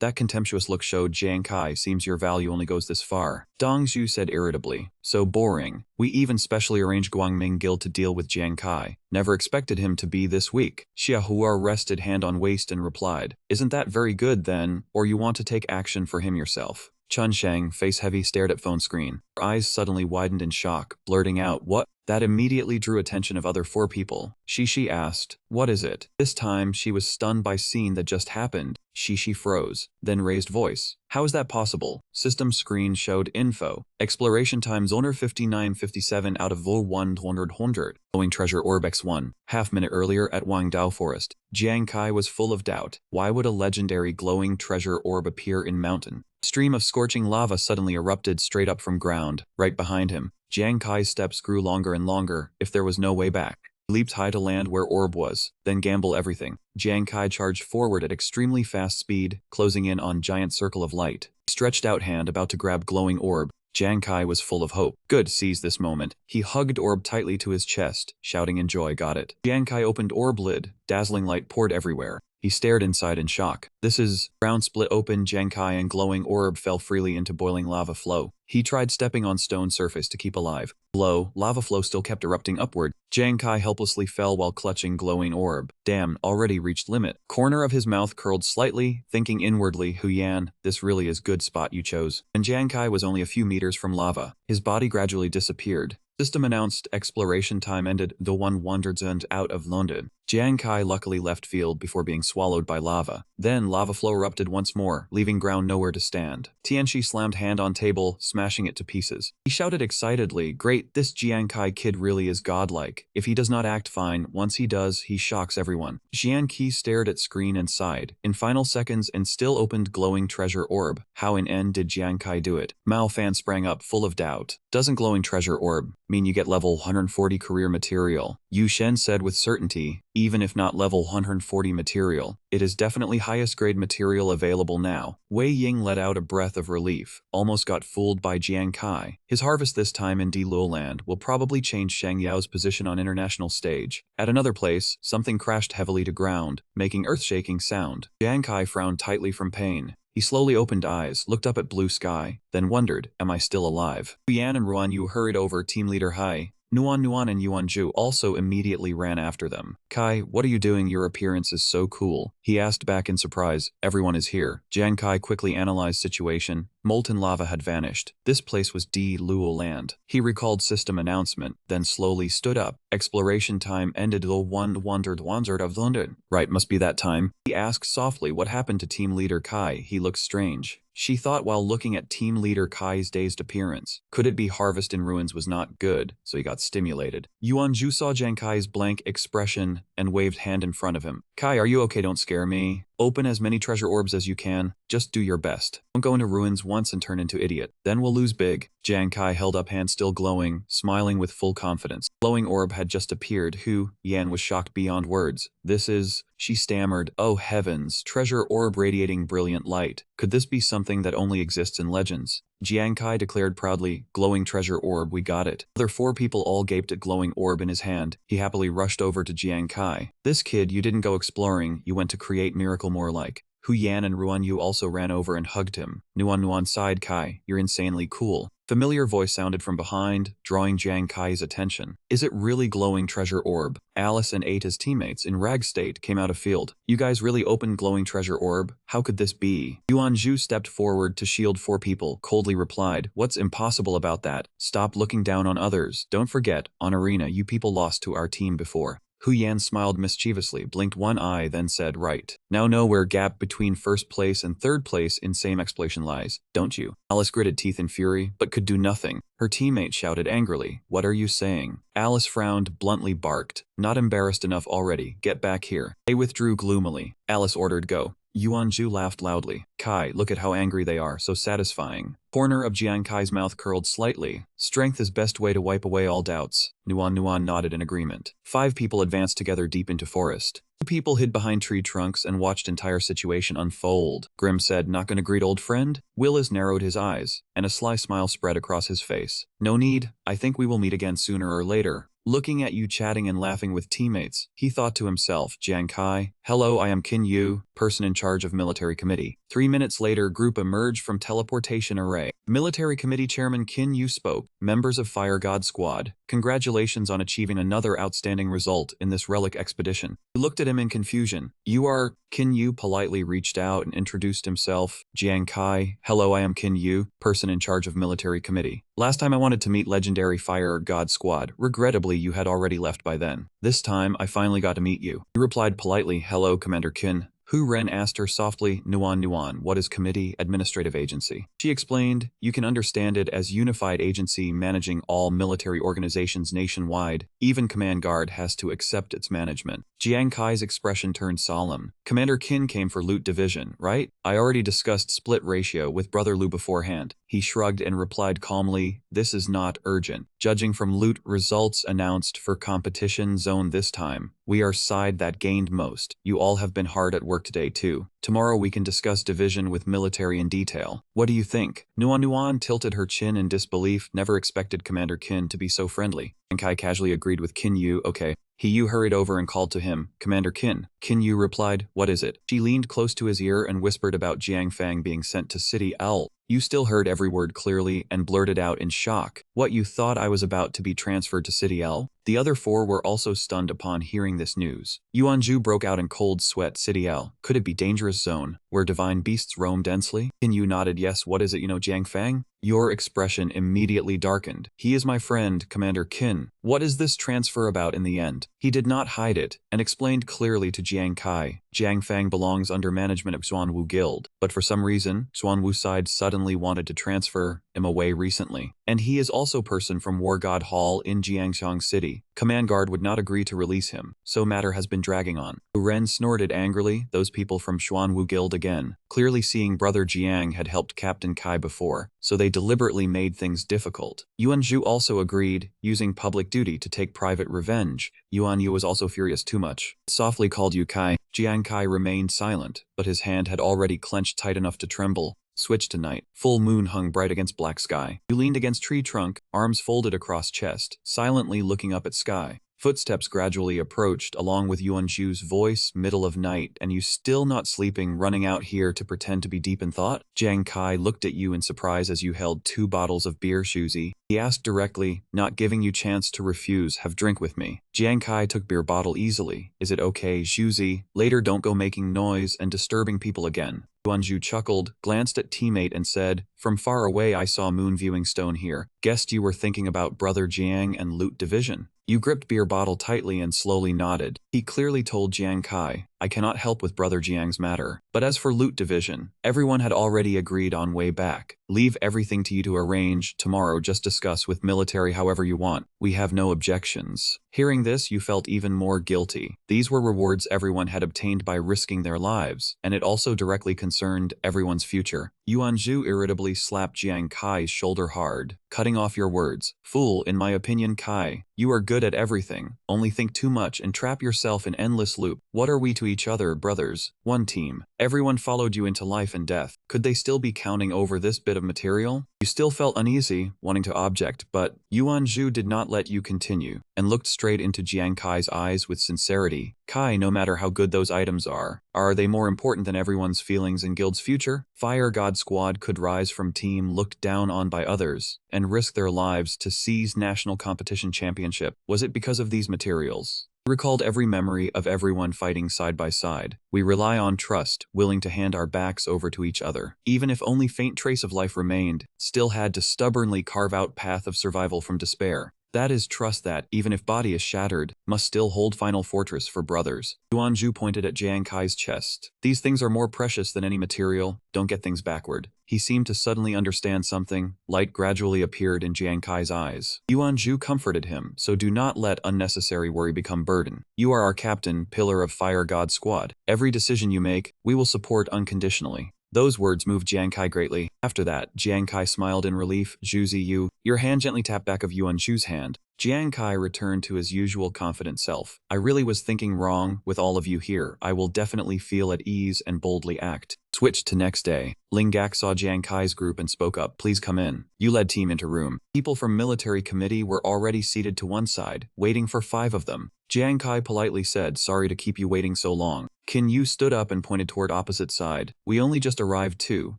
That contemptuous look showed Jiang Kai, seems your value only goes this far. Dong Zhu said irritably. So boring. We even specially arranged Guangming Guild to deal with Jiang Kai. Never expected him to be this weak. Xiahua rested hand on waist and replied. Isn't that very good then, or you want to take action for him yourself? Chun Sheng, face heavy, stared at phone screen. Her eyes suddenly widened in shock, blurting out, what? That immediately drew attention of other 4 people. Shi asked, what is it? This time, she was stunned by scene that just happened. Shi froze, then raised voice. How is that possible? System screen showed info. Exploration time zoner 5957 out of 100. Glowing treasure orb X1. Half minute earlier at Wangdao Forest. Jiang Kai was full of doubt. Why would a legendary glowing treasure orb appear in mountain? Stream of scorching lava suddenly erupted straight up from ground, right behind him. Jiang Kai's steps grew longer and longer, if there was no way back. He leaped high to land where orb was, then gamble everything. Jiang Kai charged forward at extremely fast speed, closing in on giant circle of light. Stretched out hand about to grab glowing orb. Jiang Kai was full of hope. Good, seize this moment. He hugged orb tightly to his chest, shouting in joy, got it. Jiang Kai opened orb lid, dazzling light poured everywhere. He stared inside in shock. This is... Ground split open, Jiang Kai and glowing orb fell freely into boiling lava flow. He tried stepping on stone surface to keep alive. Below, lava flow still kept erupting upward. Jiang Kai helplessly fell while clutching glowing orb. Damn, already reached limit. Corner of his mouth curled slightly, thinking inwardly, Huyan, this really is good spot you chose. And Jiang Kai was only a few meters from lava. His body gradually disappeared. System announced exploration time ended, the 100 out of London. Jiang Kai luckily left field before being swallowed by lava. Then lava flow erupted once more, leaving ground nowhere to stand. Tianxi slammed hand on table, smashing it to pieces. He shouted excitedly, "Great, this Jiang Kai kid really is godlike. If he does not act fine, once he does, he shocks everyone." Jiang Qi stared at screen and sighed. In final seconds and still opened glowing treasure orb. How in N did Jiang Kai do it? Mao Fan sprang up, full of doubt. Doesn't glowing treasure orb mean you get level 140 career material? Yu Shen said with certainty, even if not level 140 material, it is definitely highest grade material available now. Wei Ying let out a breath of relief, almost got fooled by Jiang Kai. His harvest this time in Luoland will probably change Shang Yao's position on international stage. At another place, something crashed heavily to ground, making earth-shaking sound. Jiang Kai frowned tightly from pain. He slowly opened eyes, looked up at blue sky, then wondered, am I still alive? Yan and Ruan Yu hurried over. Team leader Hai, Nuan and Yuanju also immediately ran after them. Kai, what are you doing? Your appearance is so cool. He asked back in surprise. Everyone is here. Jiang Kai quickly analyzed situation. Molten lava had vanished. This place was Luo land. He recalled system announcement, then slowly stood up. Exploration time ended. The one wandered of London. Right, must be that time. He asked softly what happened to team leader Kai. He looked strange. She thought while looking at team leader Kai's dazed appearance. Could it be Harvest in Ruins was not good, so he got stimulated. Yuanju saw Jiang Kai's blank expression and waved hand in front of him. Kai, are you okay? Don't scare me. Open as many treasure orbs as you can. Just do your best. Don't go into ruins once and turn into idiot. Then we'll lose big. Jiang Kai held up hand still glowing, smiling with full confidence. Glowing orb had just appeared. Hu Yan was shocked beyond words. This is... She stammered, oh heavens, treasure orb radiating brilliant light. Could this be something that only exists in legends? Jiang Kai declared proudly, glowing treasure orb, we got it. Other 4 people all gaped at glowing orb in his hand. He happily rushed over to Jiang Kai. This kid, you didn't go exploring, you went to create miracle more like. Hu Yan and Ruan Yu also ran over and hugged him. Nuan sighed, Kai, you're insanely cool. Familiar voice sounded from behind, drawing Jiang Kai's attention. Is it really glowing treasure orb? Alice and 8 his teammates in rag state came out of field. You guys really opened glowing treasure orb? How could this be? Yuanju stepped forward to shield 4 people, coldly replied, what's impossible about that? Stop looking down on others. Don't forget, on arena you people lost to our team before. Hu Yan smiled mischievously, blinked one eye, then said, right. Now know where gap between first place and third place in same explanation lies, don't you? Alice gritted teeth in fury, but could do nothing. Her teammate shouted angrily, what are you saying? Alice frowned, bluntly barked, not embarrassed enough already, get back here. They withdrew gloomily. Alice ordered go. Yuanju laughed loudly. Kai, look at how angry they are, so satisfying. Corner of Jiang Kai's mouth curled slightly. Strength is best way to wipe away all doubts. Nuan nodded in agreement. 5 people advanced together deep into forest. 2 people hid behind tree trunks and watched entire situation unfold. Grim said, not gonna greet old friend? Willis narrowed his eyes, and a sly smile spread across his face. No need, I think we will meet again sooner or later. Looking at you chatting and laughing with teammates, he thought to himself, Jiang Kai, hello, I am Qin Yu, person in charge of military committee. 3 minutes later, group emerged from teleportation array. Military committee chairman Qin Yu spoke, members of Fire God Squad, congratulations on achieving another outstanding result in this relic expedition. He looked at him in confusion. You are... Qin Yu politely reached out and introduced himself. Jiang Kai, hello, I am Qin Yu, person in charge of military committee. Last time I wanted to meet legendary Fire God Squad. Regrettably, you had already left by then. This time, I finally got to meet you. He replied politely, hello, Commander Qin. Hu Ren asked her softly, Nuan, what is Committee Administrative Agency? She explained, you can understand it as unified agency managing all military organizations nationwide. Even Command Guard has to accept its management. Jiang Kai's expression turned solemn. Commander Qin came for loot division, right? I already discussed split ratio with Brother Lu beforehand. He shrugged and replied calmly, this is not urgent. Judging from loot results announced for competition zone this time, we are side that gained most. You all have been hard at work today too. Tomorrow we can discuss division with military in detail. What do you think? Nuan tilted her chin in disbelief, never expected Commander Qin to be so friendly. And Kai casually agreed with Qin Yu, okay. Yu hurried over and called to him, Commander Qin. Qin Yu replied, what is it? She leaned close to his ear and whispered about Jiang Fang being sent to City L. You still heard every word clearly and blurted out in shock. What, you thought I was about to be transferred to City L? The other 4 were also stunned upon hearing this news. Yuanju broke out in cold sweat. City L. Could it be dangerous zone, where divine beasts roam densely? Kinyu nodded. Yes, what is it Jiang Fang? Your expression immediately darkened. He is my friend, Commander Qin. What is this transfer about in the end? He did not hide it, and explained clearly to Jiang Kai. Jiang Fang belongs under management of Xuanwu Guild, but for some reason, Xuanwu side suddenly wanted to transfer him away recently. And he is also person from War God Hall in Jiangxiang City. Command Guard would not agree to release him, so matter has been dragging on. Ren snorted angrily. Those people from Xuanwu Guild again. Clearly seeing Brother Jiang had helped Captain Kai before, so they deliberately made things difficult. Yuanju also agreed, using public duty to take private revenge. Yuanyu was also furious too much. Softly called Yu Kai. Jiang Kai remained silent, but his hand had already clenched tight enough to tremble. Switched to night. Full moon hung bright against black sky. You leaned against tree trunk, arms folded across chest, silently looking up at sky. Footsteps gradually approached, along with Yuanju's voice, middle of night, and you still not sleeping, running out here to pretend to be deep in thought? Jiang Kai looked at you in surprise as you held 2 bottles of beer. Shuzi. He asked directly, not giving you chance to refuse. Have drink with me. Jiang Kai took beer bottle easily. Is it okay, Shuzi? Later don't go making noise and disturbing people again. Yuanju chuckled, glanced at teammate and said, from far away I saw moon viewing stone here. Guessed you were thinking about Brother Jiang and loot division. You gripped beer bottle tightly and slowly nodded. He clearly told Jiang Kai, I cannot help with Brother Jiang's matter. But as for loot division, everyone had already agreed on way back. Leave everything to you to arrange. Tomorrow just discuss with military however you want. We have no objections. Hearing this, you felt even more guilty. These were rewards everyone had obtained by risking their lives, and it also directly concerned everyone's future. Yuanju irritably slapped Jiang Kai's shoulder hard, cutting off your words. Fool, in my opinion, Kai. You are good at everything, only think too much and trap yourself in endless loop. What are we to each other, brothers? One team. Everyone followed you into life and death. Could they still be counting over this bit of material? You still felt uneasy, wanting to object, but Yuanju did not let you continue, and looked straight into Jiang Kai's eyes with sincerity. Kai, no matter how good those items are they more important than everyone's feelings and guild's future? Fire God Squad could rise from team looked down on by others, and risk their lives to seize national competition championship. Was it because of these materials? He recalled every memory of everyone fighting side by side. We rely on trust, willing to hand our backs over to each other. Even if only faint trace of life remained, still had to stubbornly carve out path of survival from despair. That is trust that, even if body is shattered, must still hold final fortress for brothers. Yuanju pointed at Jiang Kai's chest. These things are more precious than any material. Don't get things backward. He seemed to suddenly understand something. Light gradually appeared in Jiang Kai's eyes. Yuanju comforted him, so do not let unnecessary worry become burden. You are our captain, pillar of Fire God Squad. Every decision you make, we will support unconditionally. Those words moved Jiang Kai greatly. After that, Jiang Kai smiled in relief. Zhuzi, your hand gently tapped back of Yuanju's hand. Jiang Kai returned to his usual confident self. I really was thinking wrong. With all of you here, I will definitely feel at ease and boldly act. Switched to next day. Ling Gak saw Jiang Kai's group and spoke up. Please come in. You led team into room. People from military committee were already seated to one side, waiting for 5 of them. Jiang Kai politely said, sorry to keep you waiting so long. Qin Yu stood up and pointed toward opposite side. We only just arrived too.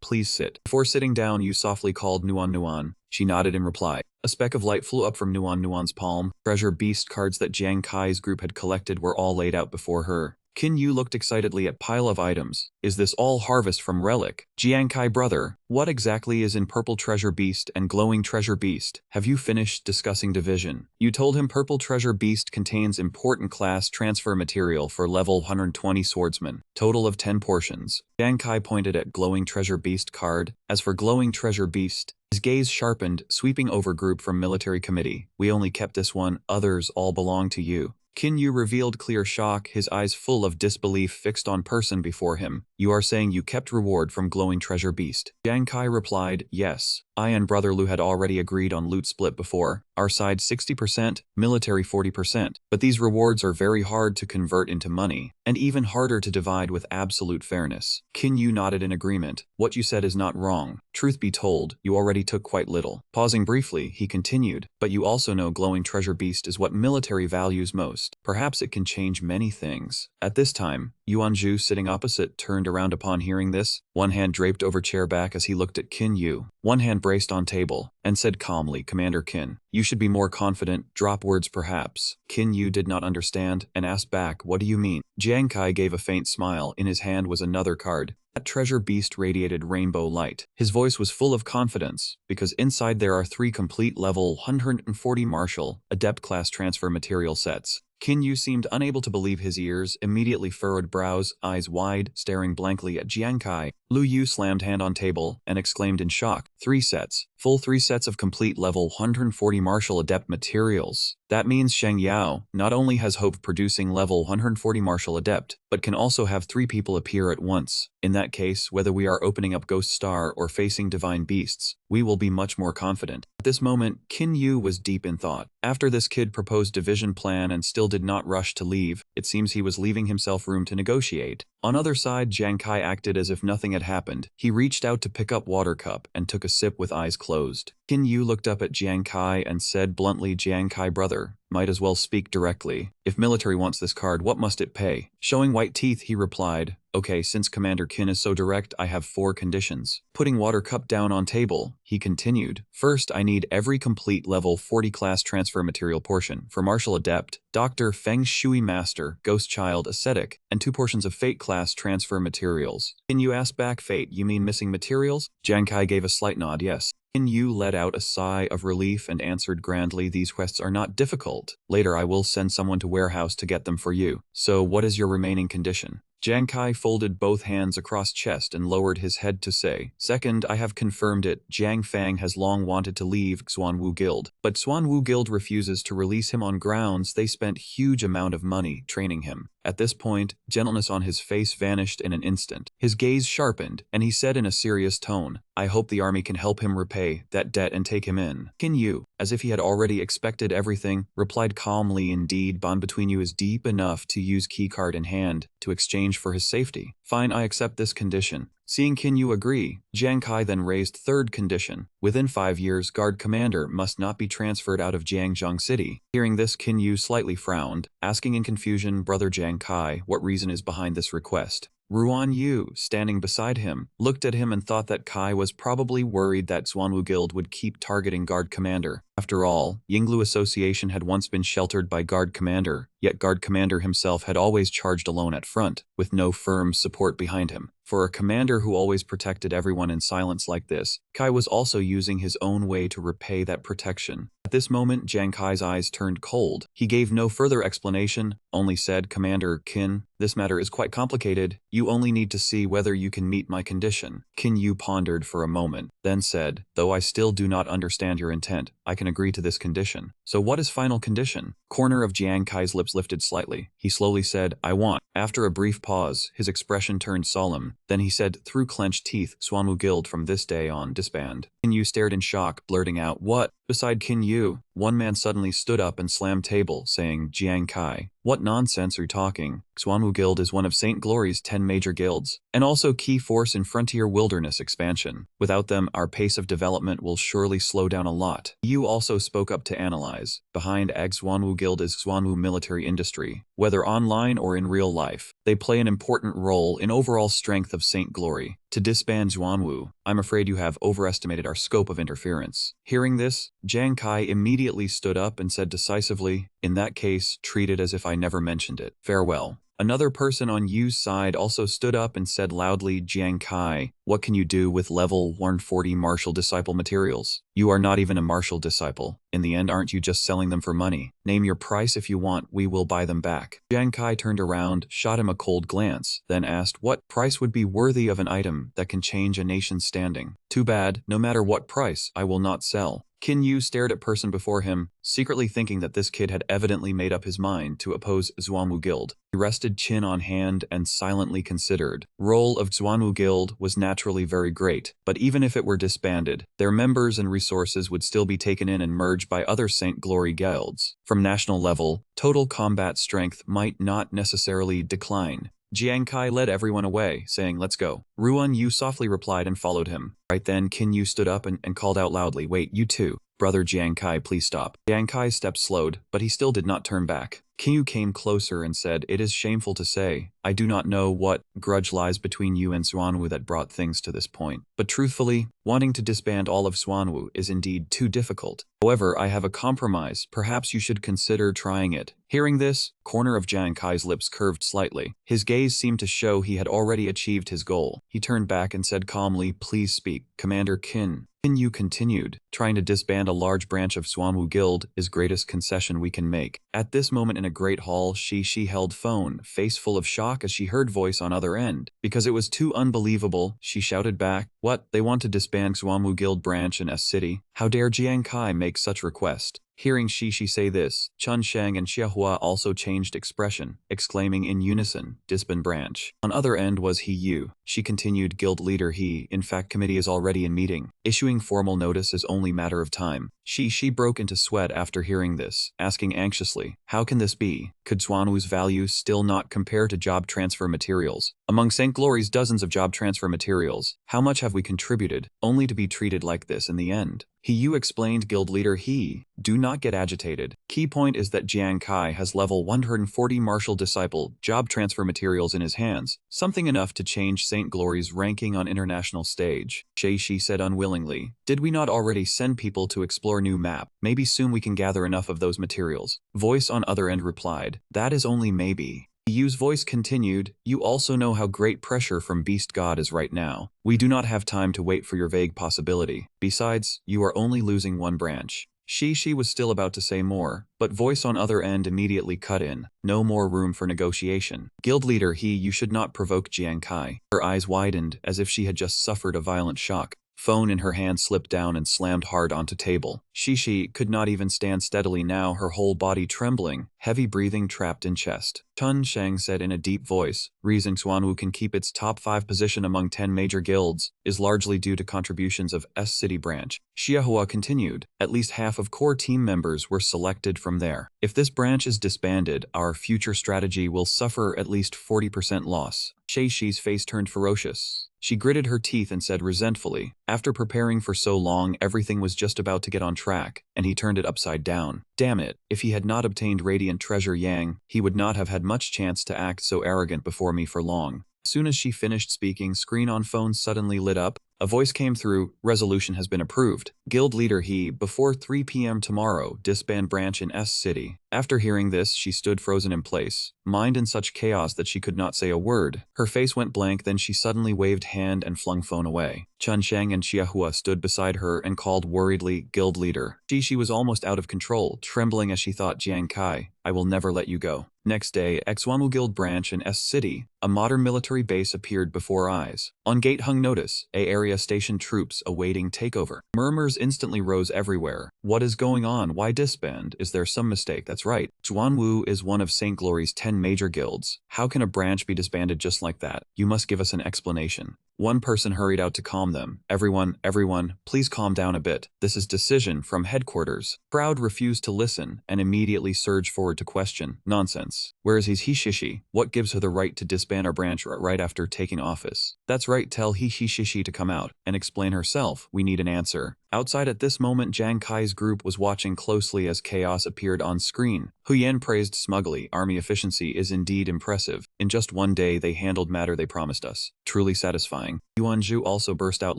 Please sit. Before sitting down, you softly called Nuan Nuan. She nodded in reply. A speck of light flew up from Nuan Nuan's palm. Treasure beast cards that Jiang Kai's group had collected were all laid out before her. Qin Yu looked excitedly at pile of items. Is this all harvest from relic? Jiang Kai brother, what exactly is in purple treasure beast and glowing treasure beast? Have you finished discussing division? You told him purple treasure beast contains important class transfer material for level 120 swordsman. Total of 10 portions. Jiang Kai pointed at glowing treasure beast card. As for glowing treasure beast, his gaze sharpened, sweeping over group from military committee. We only kept this one, others all belong to you. Qin Yu revealed clear shock, his eyes full of disbelief fixed on person before him. You are saying you kept reward from glowing treasure beast? Jiang Kai replied, yes. I and Brother Lu had already agreed on loot split before. Our side 60%, military 40%. But these rewards are very hard to convert into money, and even harder to divide with absolute fairness. Qin Yu nodded in agreement. What you said is not wrong. Truth be told, you already took quite little. Pausing briefly, he continued, but you also know glowing treasure beast is what military values most. Perhaps it can change many things. At this time, Yuanju, sitting opposite, turned around upon hearing this, one hand draped over chair back as he looked at Qin Yu, one hand braced on table, and said calmly, "Commander Qin, you should be more confident, drop words perhaps." Qin Yu did not understand, and asked back, "What do you mean?" Jiang Kai gave a faint smile. In his hand was another card. That treasure beast radiated rainbow light. His voice was full of confidence, because inside there are 3 complete level 140 martial, adept class transfer material sets. Qin Yu seemed unable to believe his ears, immediately furrowed brows, eyes wide, staring blankly at Jiang Kai. Lu Yu slammed hand on table and exclaimed in shock, 3 sets. Full 3 sets of complete level 140 martial adept materials. That means Sheng Yao not only has hope of producing level 140 martial adept, but can also have 3 people appear at once. In that case, whether we are opening up Ghost Star or facing divine beasts, we will be much more confident. At this moment, Qin Yu was deep in thought. After this kid proposed division plan and still did not rush to leave, it seems he was leaving himself room to negotiate. On other side, Jiang Kai acted as if nothing had happened. He reached out to pick up water cup and took a sip with eyes closed. Qin Yu looked up at Jiang Kai and said bluntly, "Jiang Kai brother, might as well speak directly. If military wants this card, what must it pay?" Showing white teeth, he replied, "Okay, since Commander Qin is so direct, I have 4 conditions." Putting water cup down on table, he continued, "First, I need every complete level 40 class transfer material portion for Martial Adept, Doctor, Feng Shui Master, Ghost Child, Ascetic, and 2 portions of Fate class transfer materials." Can you ask back, "Fate, you mean missing materials?" Jiang Kai gave a slight nod, yes. Qin Yu let out a sigh of relief and answered grandly, "These quests are not difficult. Later I will send someone to warehouse to get them for you. So what is your remaining condition?" Jiang Kai folded both hands across chest and lowered his head to say, "Second, I have confirmed it. Jiang Fang has long wanted to leave Xuanwu Guild, but Xuanwu Guild refuses to release him on grounds they spent huge amount of money training him." At this point, gentleness on his face vanished in an instant. His gaze sharpened, and he said in a serious tone, "I hope the army can help him repay that debt and take him in." Qin Yu, as if he had already expected everything, replied calmly, "Indeed, bond between you is deep enough to use keycard in hand to exchange for his safety. Fine, I accept this condition." Seeing Qin Yu agree, Jiang Kai then raised third condition. Within 5 years, guard commander must not be transferred out of Jiangzhong City. Hearing this, Qin Yu slightly frowned, asking in confusion, "Brother Jiang Kai, what reason is behind this request?" Ruan Yu, standing beside him, looked at him and thought that Kai was probably worried that Xuanwu Guild would keep targeting Guard Commander. After all, Yinglu Association had once been sheltered by Guard Commander, yet Guard Commander himself had always charged alone at front, with no firm support behind him. For a commander who always protected everyone in silence like this, Kai was also using his own way to repay that protection. At this moment, Jiang Kai's eyes turned cold. He gave no further explanation, only said, "Commander Qin, this matter is quite complicated. You only need to see whether you can meet my condition." Qin Yu pondered for a moment, then said, "Though I still do not understand your intent, I can agree to this condition." "So what is final condition?" Corner of Jiang Kai's lips lifted slightly. He slowly said, "I want." After a brief pause, his expression turned solemn. Then he said, through clenched teeth, "Xuanwu Guild from this day on disband." Qin Yu stared in shock, blurting out, "What?" Beside Qin Yu, one man suddenly stood up and slammed table, saying, "Jiang Kai, what nonsense are you talking? Xuanwu Guild is one of St. Glory's 10 major guilds, and also key force in frontier wilderness expansion. Without them, our pace of development will surely slow down a lot." Yu also spoke up to analyze. Behind Xuanwu Guild is Xuanwu military industry. Whether online or in real life, they play an important role in overall strength of St. Glory. To disband Xuanwu, I'm afraid you have overestimated our scope of interference. Hearing this, Jiang Kai immediately stood up and said decisively, "In that case, treat it as if I never mentioned it. Farewell." Another person on Yu's side also stood up and said loudly, "Jiang Kai, what can you do with level 140 martial disciple materials? You are not even a martial disciple. In the end, aren't you just selling them for money? Name your price if you want, we will buy them back." Jiang Kai turned around, shot him a cold glance, then asked, "What price would be worthy of an item that can change a nation's standing?" "Too bad, no matter what price, I will not sell." Qin Yu stared at person before him, secretly thinking that this kid had evidently made up his mind to oppose Xuanwu Guild. He rested chin on hand and silently considered. Role of Xuanwu Guild was naturally very great, but even if it were disbanded, their members and resources would still be taken in and merged by other St. Glory guilds. From national level, total combat strength might not necessarily decline. Jiang Kai led everyone away, saying, "Let's go." Ruan Yu softly replied and followed him. Right then, Qin Yu stood up and called out loudly, "Wait, you too. Brother Jiang Kai, please stop." Jiang Kai's steps slowed, but he still did not turn back. Qiu came closer and said, "It is shameful to say. I do not know what grudge lies between you and Xuanwu that brought things to this point. But truthfully, wanting to disband all of Xuanwu is indeed too difficult. However, I have a compromise. Perhaps you should consider trying it." Hearing this, corner of Jiang Kai's lips curved slightly. His gaze seemed to show he had already achieved his goal. He turned back and said calmly, "Please speak, Commander Qin." Qin Yu continued, "Trying to disband a large branch of Xuanwu Guild is greatest concession we can make." At this moment in a great hall, she held phone, face full of shock as she heard voice on other end. Because it was too unbelievable, she shouted back, "What? They want to disband Xuanwu Guild branch in S City? How dare Jiang Kai make such request?" Hearing Shi say this, Chun Sheng and Xiahua also changed expression, exclaiming in unison, "Disband branch." On other end was He Yu. She continued, "Guild leader He, in fact committee is already in meeting. Issuing formal notice is only matter of time." She broke into sweat after hearing this, asking anxiously, "How can this be? Could Xuanwu's value still not compare to job transfer materials? Among St. Glory's dozens of job transfer materials, how much have we contributed, only to be treated like this in the end?" He Yu explained, "Guild leader He, do not get agitated. Key point is that Jiang Kai has level 140 martial disciple job transfer materials in his hands, something enough to change St. Glory's ranking on international stage." Shi said unwillingly, "Did we not already send people to explore new map? Maybe soon we can gather enough of those materials." Voice on other end replied, "That is only maybe." Yu's voice continued, "You also know how great pressure from Beast God is right now. We do not have time to wait for your vague possibility. Besides, you are only losing one branch." Shi was still about to say more, but voice on other end immediately cut in. "No more room for negotiation. Guild leader He, you should not provoke Jiang Kai." Her eyes widened as if she had just suffered a violent shock. Phone in her hand slipped down and slammed hard onto table. Shi could not even stand steadily now, her whole body trembling, heavy breathing trapped in chest. Chun Sheng said in a deep voice, "Reason Xuanwu can keep its top 5 position among 10 major guilds is largely due to contributions of S City branch." Xiahua continued, "At least half of core team members were selected from there. If this branch is disbanded, our future strategy will suffer at least 40% loss." Shi's face turned ferocious. She gritted her teeth and said resentfully, "After preparing for so long, everything was just about to get on track, and he turned it upside down. Damn it, if he had not obtained Radiant Treasure Yang, he would not have had much chance to act so arrogant before me for long." As soon as she finished speaking, screen on phone suddenly lit up. A voice came through, "Resolution has been approved. Guild leader He, before 3 p.m. tomorrow, disband branch in S City." After hearing this, she stood frozen in place, mind in such chaos that she could not say a word. Her face went blank, then she suddenly waved hand and flung phone away. Chun Sheng and Xiahua stood beside her and called worriedly, "Guild leader." She was almost out of control, trembling as she thought, "Jiang Kai, I will never let you go." Next day, Xuanwu Guild branch in S City, a modern military base appeared before eyes. On gate hung notice, A area stationed troops awaiting takeover. Murmurs instantly rose everywhere. "What is going on? Why disband? Is there some mistake?" "That's right. Xuanwu is one of St. Glory's 10 major guilds. How can a branch be disbanded just like that? You must give us an explanation." One person hurried out to calm them. Everyone, please calm down a bit. This is decision from headquarters." Crowd refused to listen and immediately surged forward to question. "Nonsense. Where is He Shishi? What gives her the right to disband our branch right after taking office?" "That's right, tell He Shishi to come out and explain herself. We need an answer." Outside at this moment, Jiang Kai's group was watching closely as chaos appeared on screen. Huyen praised smugly, "Army efficiency is indeed impressive. In just one day they handled matter they promised us. Truly satisfying." Yuanzhu also burst out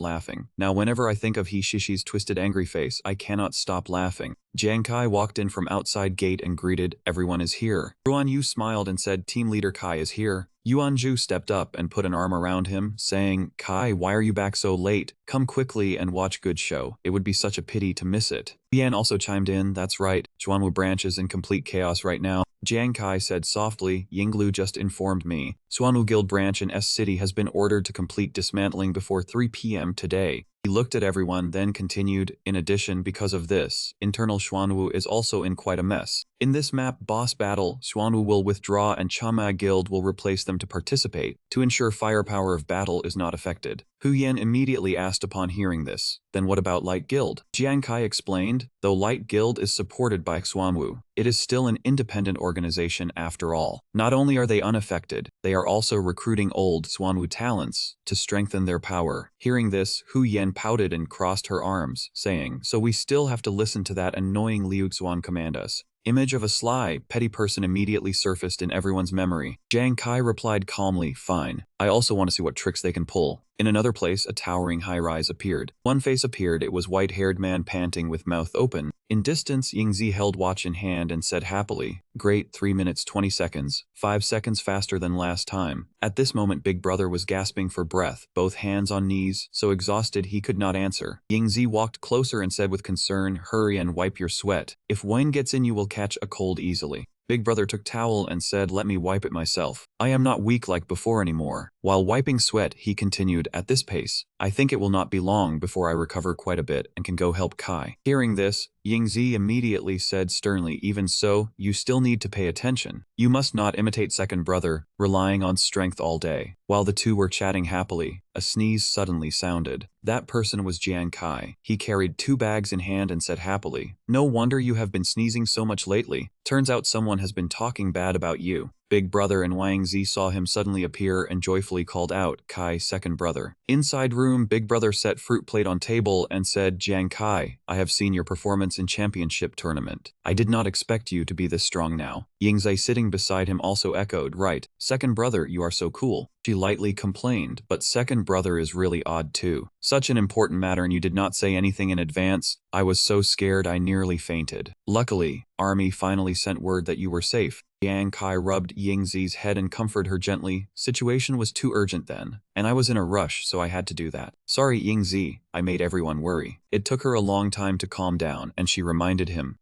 laughing. "Now whenever I think of He Shishi's twisted angry face, I cannot stop laughing." Jiang Kai walked in from outside gate and greeted, "Everyone is here." Ruan Yu smiled and said, "Team leader Kai is here." Yuanzhu stepped up and put an arm around him, saying, "Kai, why are you back so late? Come quickly and watch good show. It would be such a pity to miss it." Yan also chimed in, "That's right, Xuanwu branch is in complete chaos right now." Jiang Kai said softly, "Yinglu just informed me. Xuanwu Guild branch in S City has been ordered to complete dismantling before 3 p.m. today." He looked at everyone, then continued, "In addition, because of this, internal Xuanwu is also in quite a mess. In this map boss battle, Xuanwu will withdraw and Chama Guild will replace them to participate, to ensure firepower of battle is not affected." Hu Yan immediately asked upon hearing this, "Then what about Light Guild?" Jiang Kai explained, "Though Light Guild is supported by Xuanwu, it is still an independent organization after all. Not only are they unaffected, they are also recruiting old Xuanwu talents to strengthen their power." Hearing this, Hu Yan pouted and crossed her arms, saying, "So we still have to listen to that annoying Liu Xuan command us." Image of a sly, petty person immediately surfaced in everyone's memory. Jiang Kai replied calmly, fine. I also want to see what tricks they can pull. In another place, a towering high-rise appeared. One face appeared. It was white-haired man panting with mouth open. In distance, Yingzi held watch in hand and said happily, great, 3 minutes 20 seconds, 5 seconds faster than last time. At this moment, Big Brother was gasping for breath, both hands on knees, so exhausted he could not answer. Yingzi walked closer and said with concern, hurry and wipe your sweat. If wine gets in you will catch a cold easily. Big Brother took towel and said, let me wipe it myself. I am not weak like before anymore. While wiping sweat, he continued, at this pace, I think it will not be long before I recover quite a bit and can go help Kai. Hearing this, Yingzi immediately said sternly, even so, you still need to pay attention. You must not imitate second brother, relying on strength all day. While the two were chatting happily, a sneeze suddenly sounded. That person was Jiang Kai. He carried 2 bags in hand and said happily, no wonder you have been sneezing so much lately. Turns out someone has been talking bad about you. Big Brother and Wang Zi saw him suddenly appear and joyfully called out, Kai, second brother. Inside room, Big Brother set fruit plate on table and said, Jiang Kai, I have seen your performance in championship tournament. I did not expect you to be this strong now. Yingzi sitting beside him also echoed, right, second brother, you are so cool. She lightly complained, but second brother is really odd too. Such an important matter and you did not say anything in advance. I was so scared I nearly fainted. Luckily, Army finally sent word that you were safe. Jiang Kai rubbed Yingzi's head and comforted her gently. Situation was too urgent then, and I was in a rush, so I had to do that. Sorry, Yingzi, I made everyone worry. It took her a long time to calm down, and she reminded him,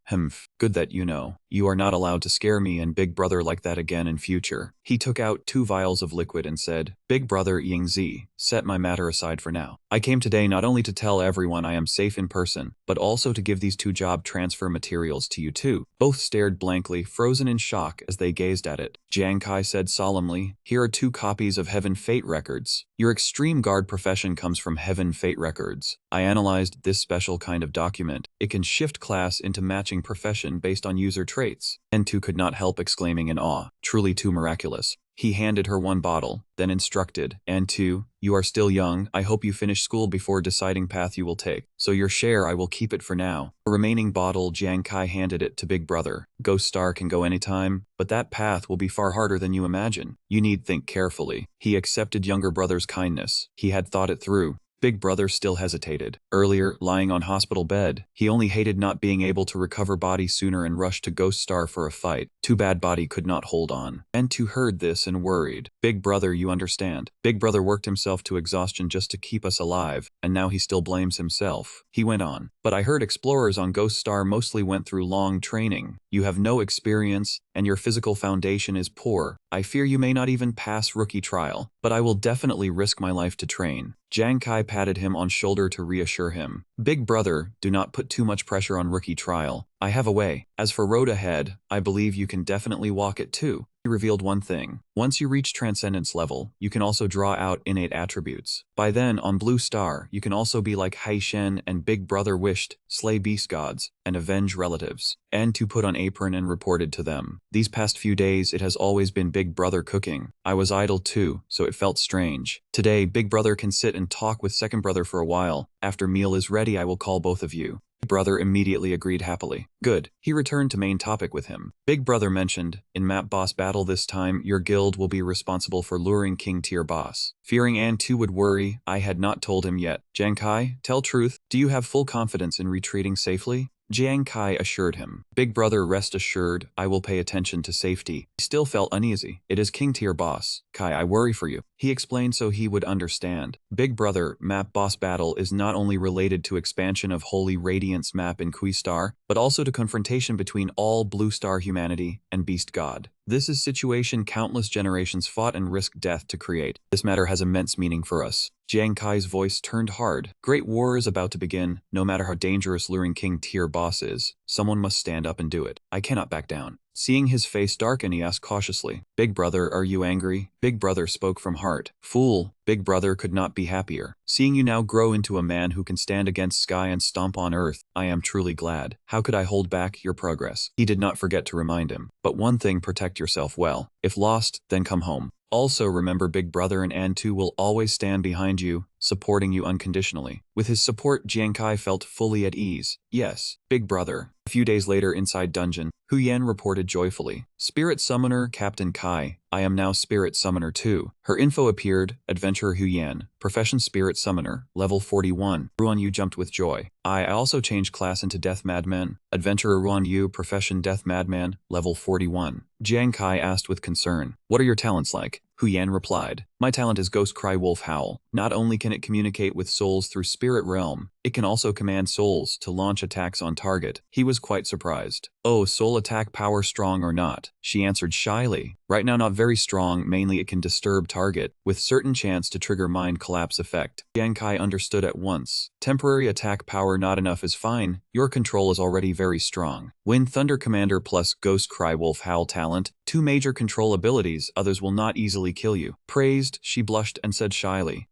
good that you know. You are not allowed to scare me and Big Brother like that again in future. He took out 2 vials of liquid and said, Big Brother Yingzi, set my matter aside for now. I came today not only to tell everyone I am safe in person, but also to give these 2 job transfer materials to you too. Both stared blankly, frozen in shock as they gazed at it. Jiang Kai said solemnly, here are 2 copies of Heaven Fate records. Your extreme guard profession comes from Heaven Fate records. I analyzed this special kind of document. It can shift class into matching profession based on user traits. N2 could not help exclaiming in awe, truly too miraculous. He handed her 1 bottle, then instructed, N2, you are still young, I hope you finish school before deciding path you will take. So your share I will keep it for now. The remaining bottle, Jiang Kai handed it to Big Brother. Ghost Star can go anytime, but that path will be far harder than you imagine. You need think carefully. He accepted younger brother's kindness. He had thought it through. Big Brother still hesitated. Earlier, lying on hospital bed, he only hated not being able to recover body sooner and rushed to Ghost Star for a fight. Too bad body could not hold on. N2 heard this and worried. Big Brother, you understand. Big Brother worked himself to exhaustion just to keep us alive, and now he still blames himself. He went on. But I heard explorers on Ghost Star mostly went through long training. You have no experience, and your physical foundation is poor. I fear you may not even pass rookie trial, but I will definitely risk my life to train. Jiang Kai patted him on shoulder to reassure him. Big Brother, do not put too much pressure on rookie trial. I have a way. As for road ahead, I believe you can definitely walk it too. He revealed one thing. Once you reach Transcendence level, you can also draw out innate attributes. By then, on Blue Star, you can also be like Hai Shen and Big Brother wished, slay beast gods, and avenge relatives. And to put on apron and reported to them. These past few days, it has always been Big Brother cooking. I was idle too, so it felt strange. Today, Big Brother can sit and talk with second brother for a while. After meal is ready, I will call both of you. Big Brother immediately agreed happily. Good. He returned to main topic with him. Big Brother mentioned, in map boss battle this time, your guild will be responsible for luring king tier boss. Fearing An2 would worry, I had not told him yet. Jiang Kai, tell truth, do you have full confidence in retreating safely? Jiang Kai assured him. Big Brother, rest assured, I will pay attention to safety. He still felt uneasy. It is king tier boss. Kai, I worry for you. He explained so he would understand. Big Brother, map boss battle is not only related to expansion of Holy Radiance map in Star, but also to confrontation between all Blue Star humanity and Beast God. This is situation countless generations fought and risked death to create. This matter has immense meaning for us. Jiang Kai's voice turned hard. Great war is about to begin. No matter how dangerous luring king tier boss is, someone must stand up and do it. I cannot back down. Seeing his face darken, he asked cautiously, Big Brother, are you angry? Big Brother spoke from heart. Fool, Big Brother could not be happier. Seeing you now grow into a man who can stand against sky and stomp on earth, I am truly glad. How could I hold back your progress? He did not forget to remind him. But one thing, protect yourself well. If lost, then come home. Also remember Big Brother and An2 will always stand behind you, supporting you unconditionally. With his support, Jiang Kai felt fully at ease. Yes, big brother. A few days later inside dungeon, Hu Yan reported joyfully. Spirit Summoner Captain Kai, I am now Spirit Summoner too. Her info appeared, Adventurer Hu Yan, Profession Spirit Summoner, level 41. Ruan Yu jumped with joy. I also changed class into Death Madman. Adventurer Ruan Yu, Profession Death Madman, level 41. Jiang Kai asked with concern, what are your talents like? Hu Yan replied, my talent is Ghost Cry Wolf Howl. Not only can it communicate with souls through spirit realm, it can also command souls to launch attacks on target. He was quite surprised. Oh, soul attack power strong or not? She answered shyly. Right now not very strong, mainly it can disturb target, with certain chance to trigger mind collapse effect. Jiang Kai understood at once. Temporary attack power not enough is fine, your control is already very strong. Wind Thunder Commander plus Ghost Cry Wolf Howl talent, 2 major control abilities, others will not easily kill you. Praised, she blushed and said shyly,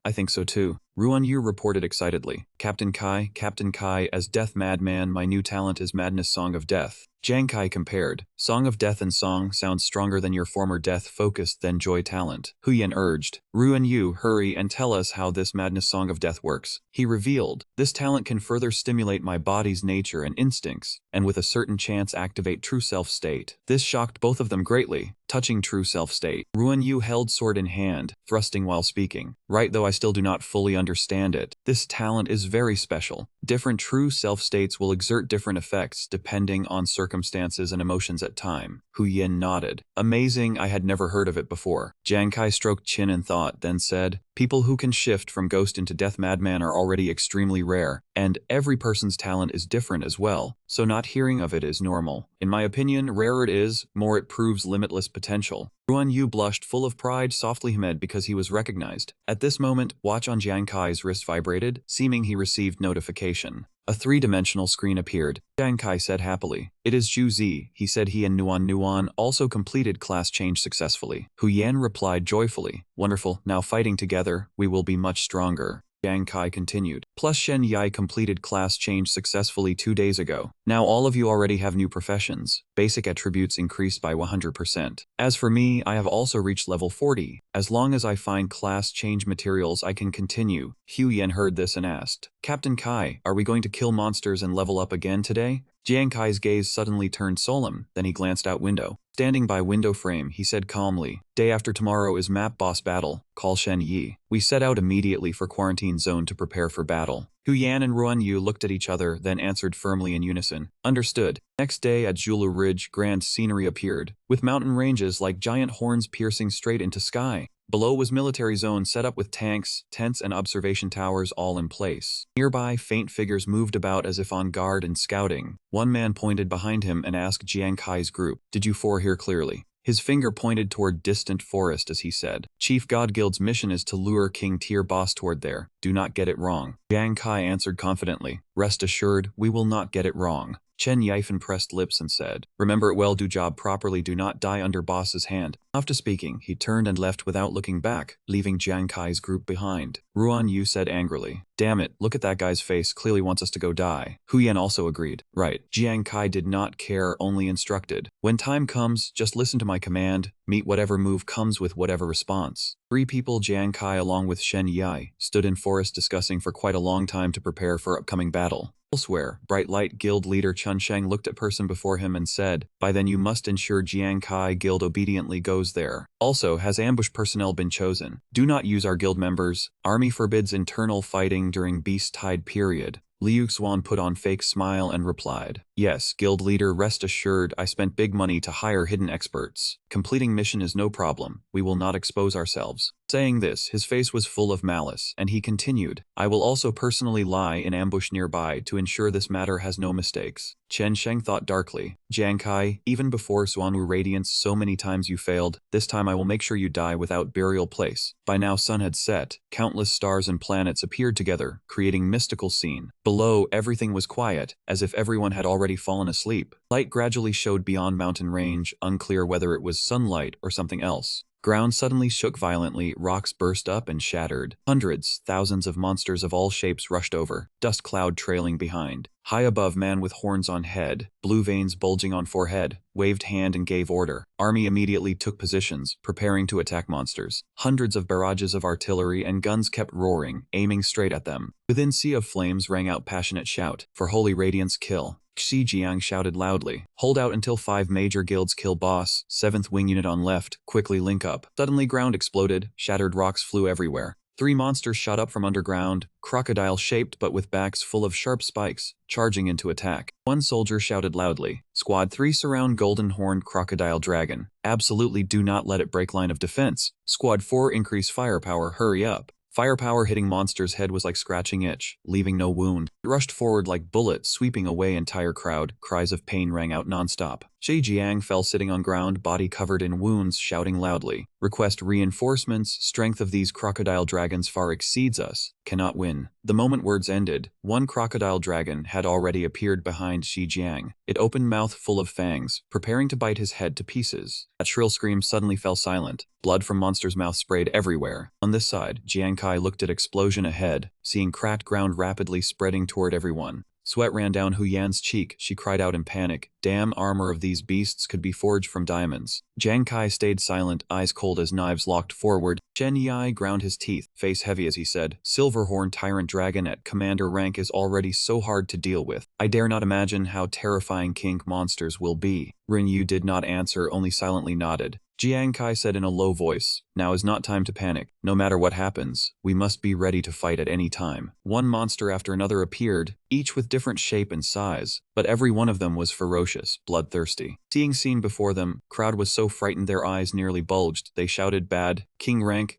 I think so too. Ruan Yu reported excitedly. Captain Kai, as Death Madman, my new talent is Madness Song of Death. Jiang Kai compared. Song of Death and Song sounds stronger than your former death-focused than joy talent. Hu Yan urged. Ruan Yu, hurry and tell us how this Madness Song of Death works. He revealed. This talent can further stimulate my body's nature and instincts, and with a certain chance activate true self state. This shocked both of them greatly. Touching true self state. Ruan Yu held sword in hand, thrusting while speaking. Right, though I still do not fully understand it. This talent is very special. Different true self states will exert different effects depending on circumstances and emotions at time. Hu Yin nodded. Amazing, I had never heard of it before. Jiang Kai stroked chin in thought, then said, people who can shift from ghost into death madman are already extremely rare, and every person's talent is different as well, so not hearing of it is normal. In my opinion, rarer it is, more it proves limitless potential. Ruan Yu blushed full of pride softly hummed because he was recognized. At this moment, watch on Jiang Kai's wrist vibrated, seeming he received notification. A 3-dimensional screen appeared. Jiang Kai said happily. It is Zhu Zi. He said he and Nuan also completed class change successfully. Hu Yan replied joyfully. Wonderful, now fighting together, we will be much stronger. Jiang Kai continued. Plus Shen Yai completed class change successfully 2 days ago. Now all of you already have new professions. Basic attributes increased by 100%. As for me, I have also reached level 40. As long as I find class change materials, I can continue. Hu Yan heard this and asked, Captain Kai, are we going to kill monsters and level up again today? Jiang Kai's gaze suddenly turned solemn, then he glanced out window. Standing by window frame, he said calmly, day after tomorrow is map boss battle, call Shen Yi. We set out immediately for quarantine zone to prepare for battle. Hu Yan and Ruan Yu looked at each other, then answered firmly in unison. Understood. Next day at Zhulu Ridge, grand scenery appeared, with mountain ranges like giant horns piercing straight into sky. Below was military zone set up with tanks, tents and observation towers all in place. Nearby, faint figures moved about as if on guard and scouting. One man pointed behind him and asked Jiang Kai's group, did you four hear clearly? His finger pointed toward distant forest as he said, Chief God Guild's mission is to lure King Tier Boss toward there. Do not get it wrong. Jiang Kai answered confidently, rest assured, we will not get it wrong. Chen Yifan pressed lips and said, remember it well, do job properly, do not die under boss's hand. After speaking, he turned and left without looking back, leaving Jiang Kai's group behind. Ruan Yu said angrily, damn it, look at that guy's face, clearly wants us to go die. Hu Yan also agreed. Right. Jiang Kai did not care, only instructed. When time comes, just listen to my command, meet whatever move comes with whatever response. 3 people, Jiang Kai along with Shen Yai, stood in forest discussing for quite a long time to prepare for upcoming battle. Elsewhere, Bright Light Guild leader Chun Sheng looked at person before him and said, by then you must ensure Jiang Kai Guild obediently goes there. Also, has ambush personnel been chosen? Do not use our guild members. Army forbids internal fighting during Beast Tide period. Liu Xuan put on fake smile and replied, yes, guild leader, rest assured, I spent big money to hire hidden experts. Completing mission is no problem, we will not expose ourselves. Saying this, his face was full of malice, and he continued, I will also personally lie in ambush nearby to ensure this matter has no mistakes. Chen Sheng thought darkly, Jiang Kai, even before Xuanwu Radiance so many times you failed, this time I will make sure you die without burial place. By now sun had set, countless stars and planets appeared together, creating mystical scene. Below, everything was quiet, as if everyone had already fallen asleep. Light gradually showed beyond mountain range, unclear whether it was sunlight or something else. Ground suddenly shook violently, rocks burst up and shattered. Hundreds, thousands of monsters of all shapes rushed over, dust cloud trailing behind. High above, man with horns on head, blue veins bulging on forehead, waved hand and gave order. Army immediately took positions, preparing to attack monsters. Hundreds of barrages of artillery and guns kept roaring, aiming straight at them. Within sea of flames rang out passionate shout, "For holy radiance, kill!" Xi Jiang shouted loudly. "Hold out until 5 major guilds kill boss, 7th wing unit on left, quickly link up." Suddenly ground exploded, shattered rocks flew everywhere. 3 monsters shot up from underground, crocodile-shaped but with backs full of sharp spikes, charging into attack. One soldier shouted loudly, "Squad 3 surround golden-horned crocodile dragon. Absolutely do not let it break line of defense. Squad 4 increase firepower, hurry up." Firepower hitting monster's head was like scratching itch, leaving no wound. It rushed forward like bullet, sweeping away entire crowd. Cries of pain rang out nonstop. Shi Jiang fell sitting on ground, body covered in wounds, shouting loudly, "Request reinforcements, strength of these crocodile dragons far exceeds us. Cannot win." The moment words ended, one crocodile dragon had already appeared behind Shi Jiang. It opened mouth full of fangs, preparing to bite his head to pieces. That shrill scream suddenly fell silent. Blood from monster's mouth sprayed everywhere. On this side, Jiang Kai looked at explosion ahead, seeing cracked ground rapidly spreading toward everyone. Sweat ran down Hu Yan's cheek. She cried out in panic, "Damn armor of these beasts could be forged from diamonds." Jiang Kai stayed silent, eyes cold as knives locked forward. Chen Yai ground his teeth, face heavy as he said, "Silverhorn tyrant dragon at commander rank is already so hard to deal with. I dare not imagine how terrifying kink monsters will be." Rin Yu did not answer, only silently nodded. Jiang Kai said in a low voice, "Now is not time to panic. No matter what happens, we must be ready to fight at any time." One monster after another appeared, each with different shape and size, but every one of them was ferocious, bloodthirsty. Seeing scene before them, crowd was so frightened their eyes nearly bulged. They shouted, "Bad! King rank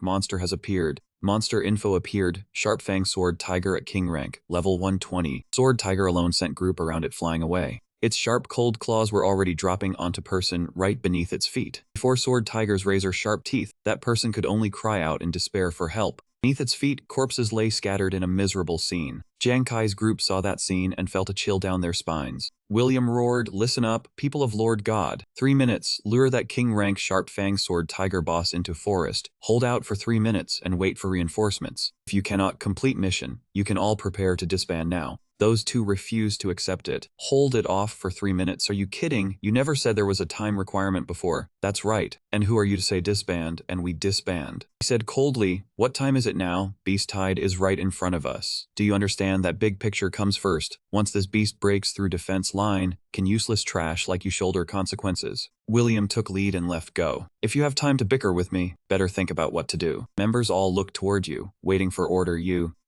monster has appeared." Monster info appeared, Sharp Fang Sword Tiger at King rank, level 120. Sword Tiger alone sent group around it flying away. Its sharp cold claws were already dropping onto person right beneath its feet. Before Sword Tiger's razor-sharp teeth, that person could only cry out in despair for help. Beneath its feet, corpses lay scattered in a miserable scene. Jiang Kai's group saw that scene and felt a chill down their spines. William roared, "Listen up, people of Lord God. 3 minutes, lure that king rank Sharp Fang Sword Tiger boss into forest. Hold out for 3 minutes and wait for reinforcements. If you cannot complete mission, you can all prepare to disband now." Those two refused to accept it. "Hold it off for 3 minutes? Are you kidding? You never said there was a time requirement before." "That's right. And who are you to say disband?" "And we disband." He said coldly, "What time is it now? Beast Tide is right in front of us. Do you understand that big picture comes first? Once this beast breaks through defense line, can useless trash like you shoulder consequences?" William took lead and left go. "If you have time to bicker with me, better think about what to do." Members all looked toward you, waiting for order.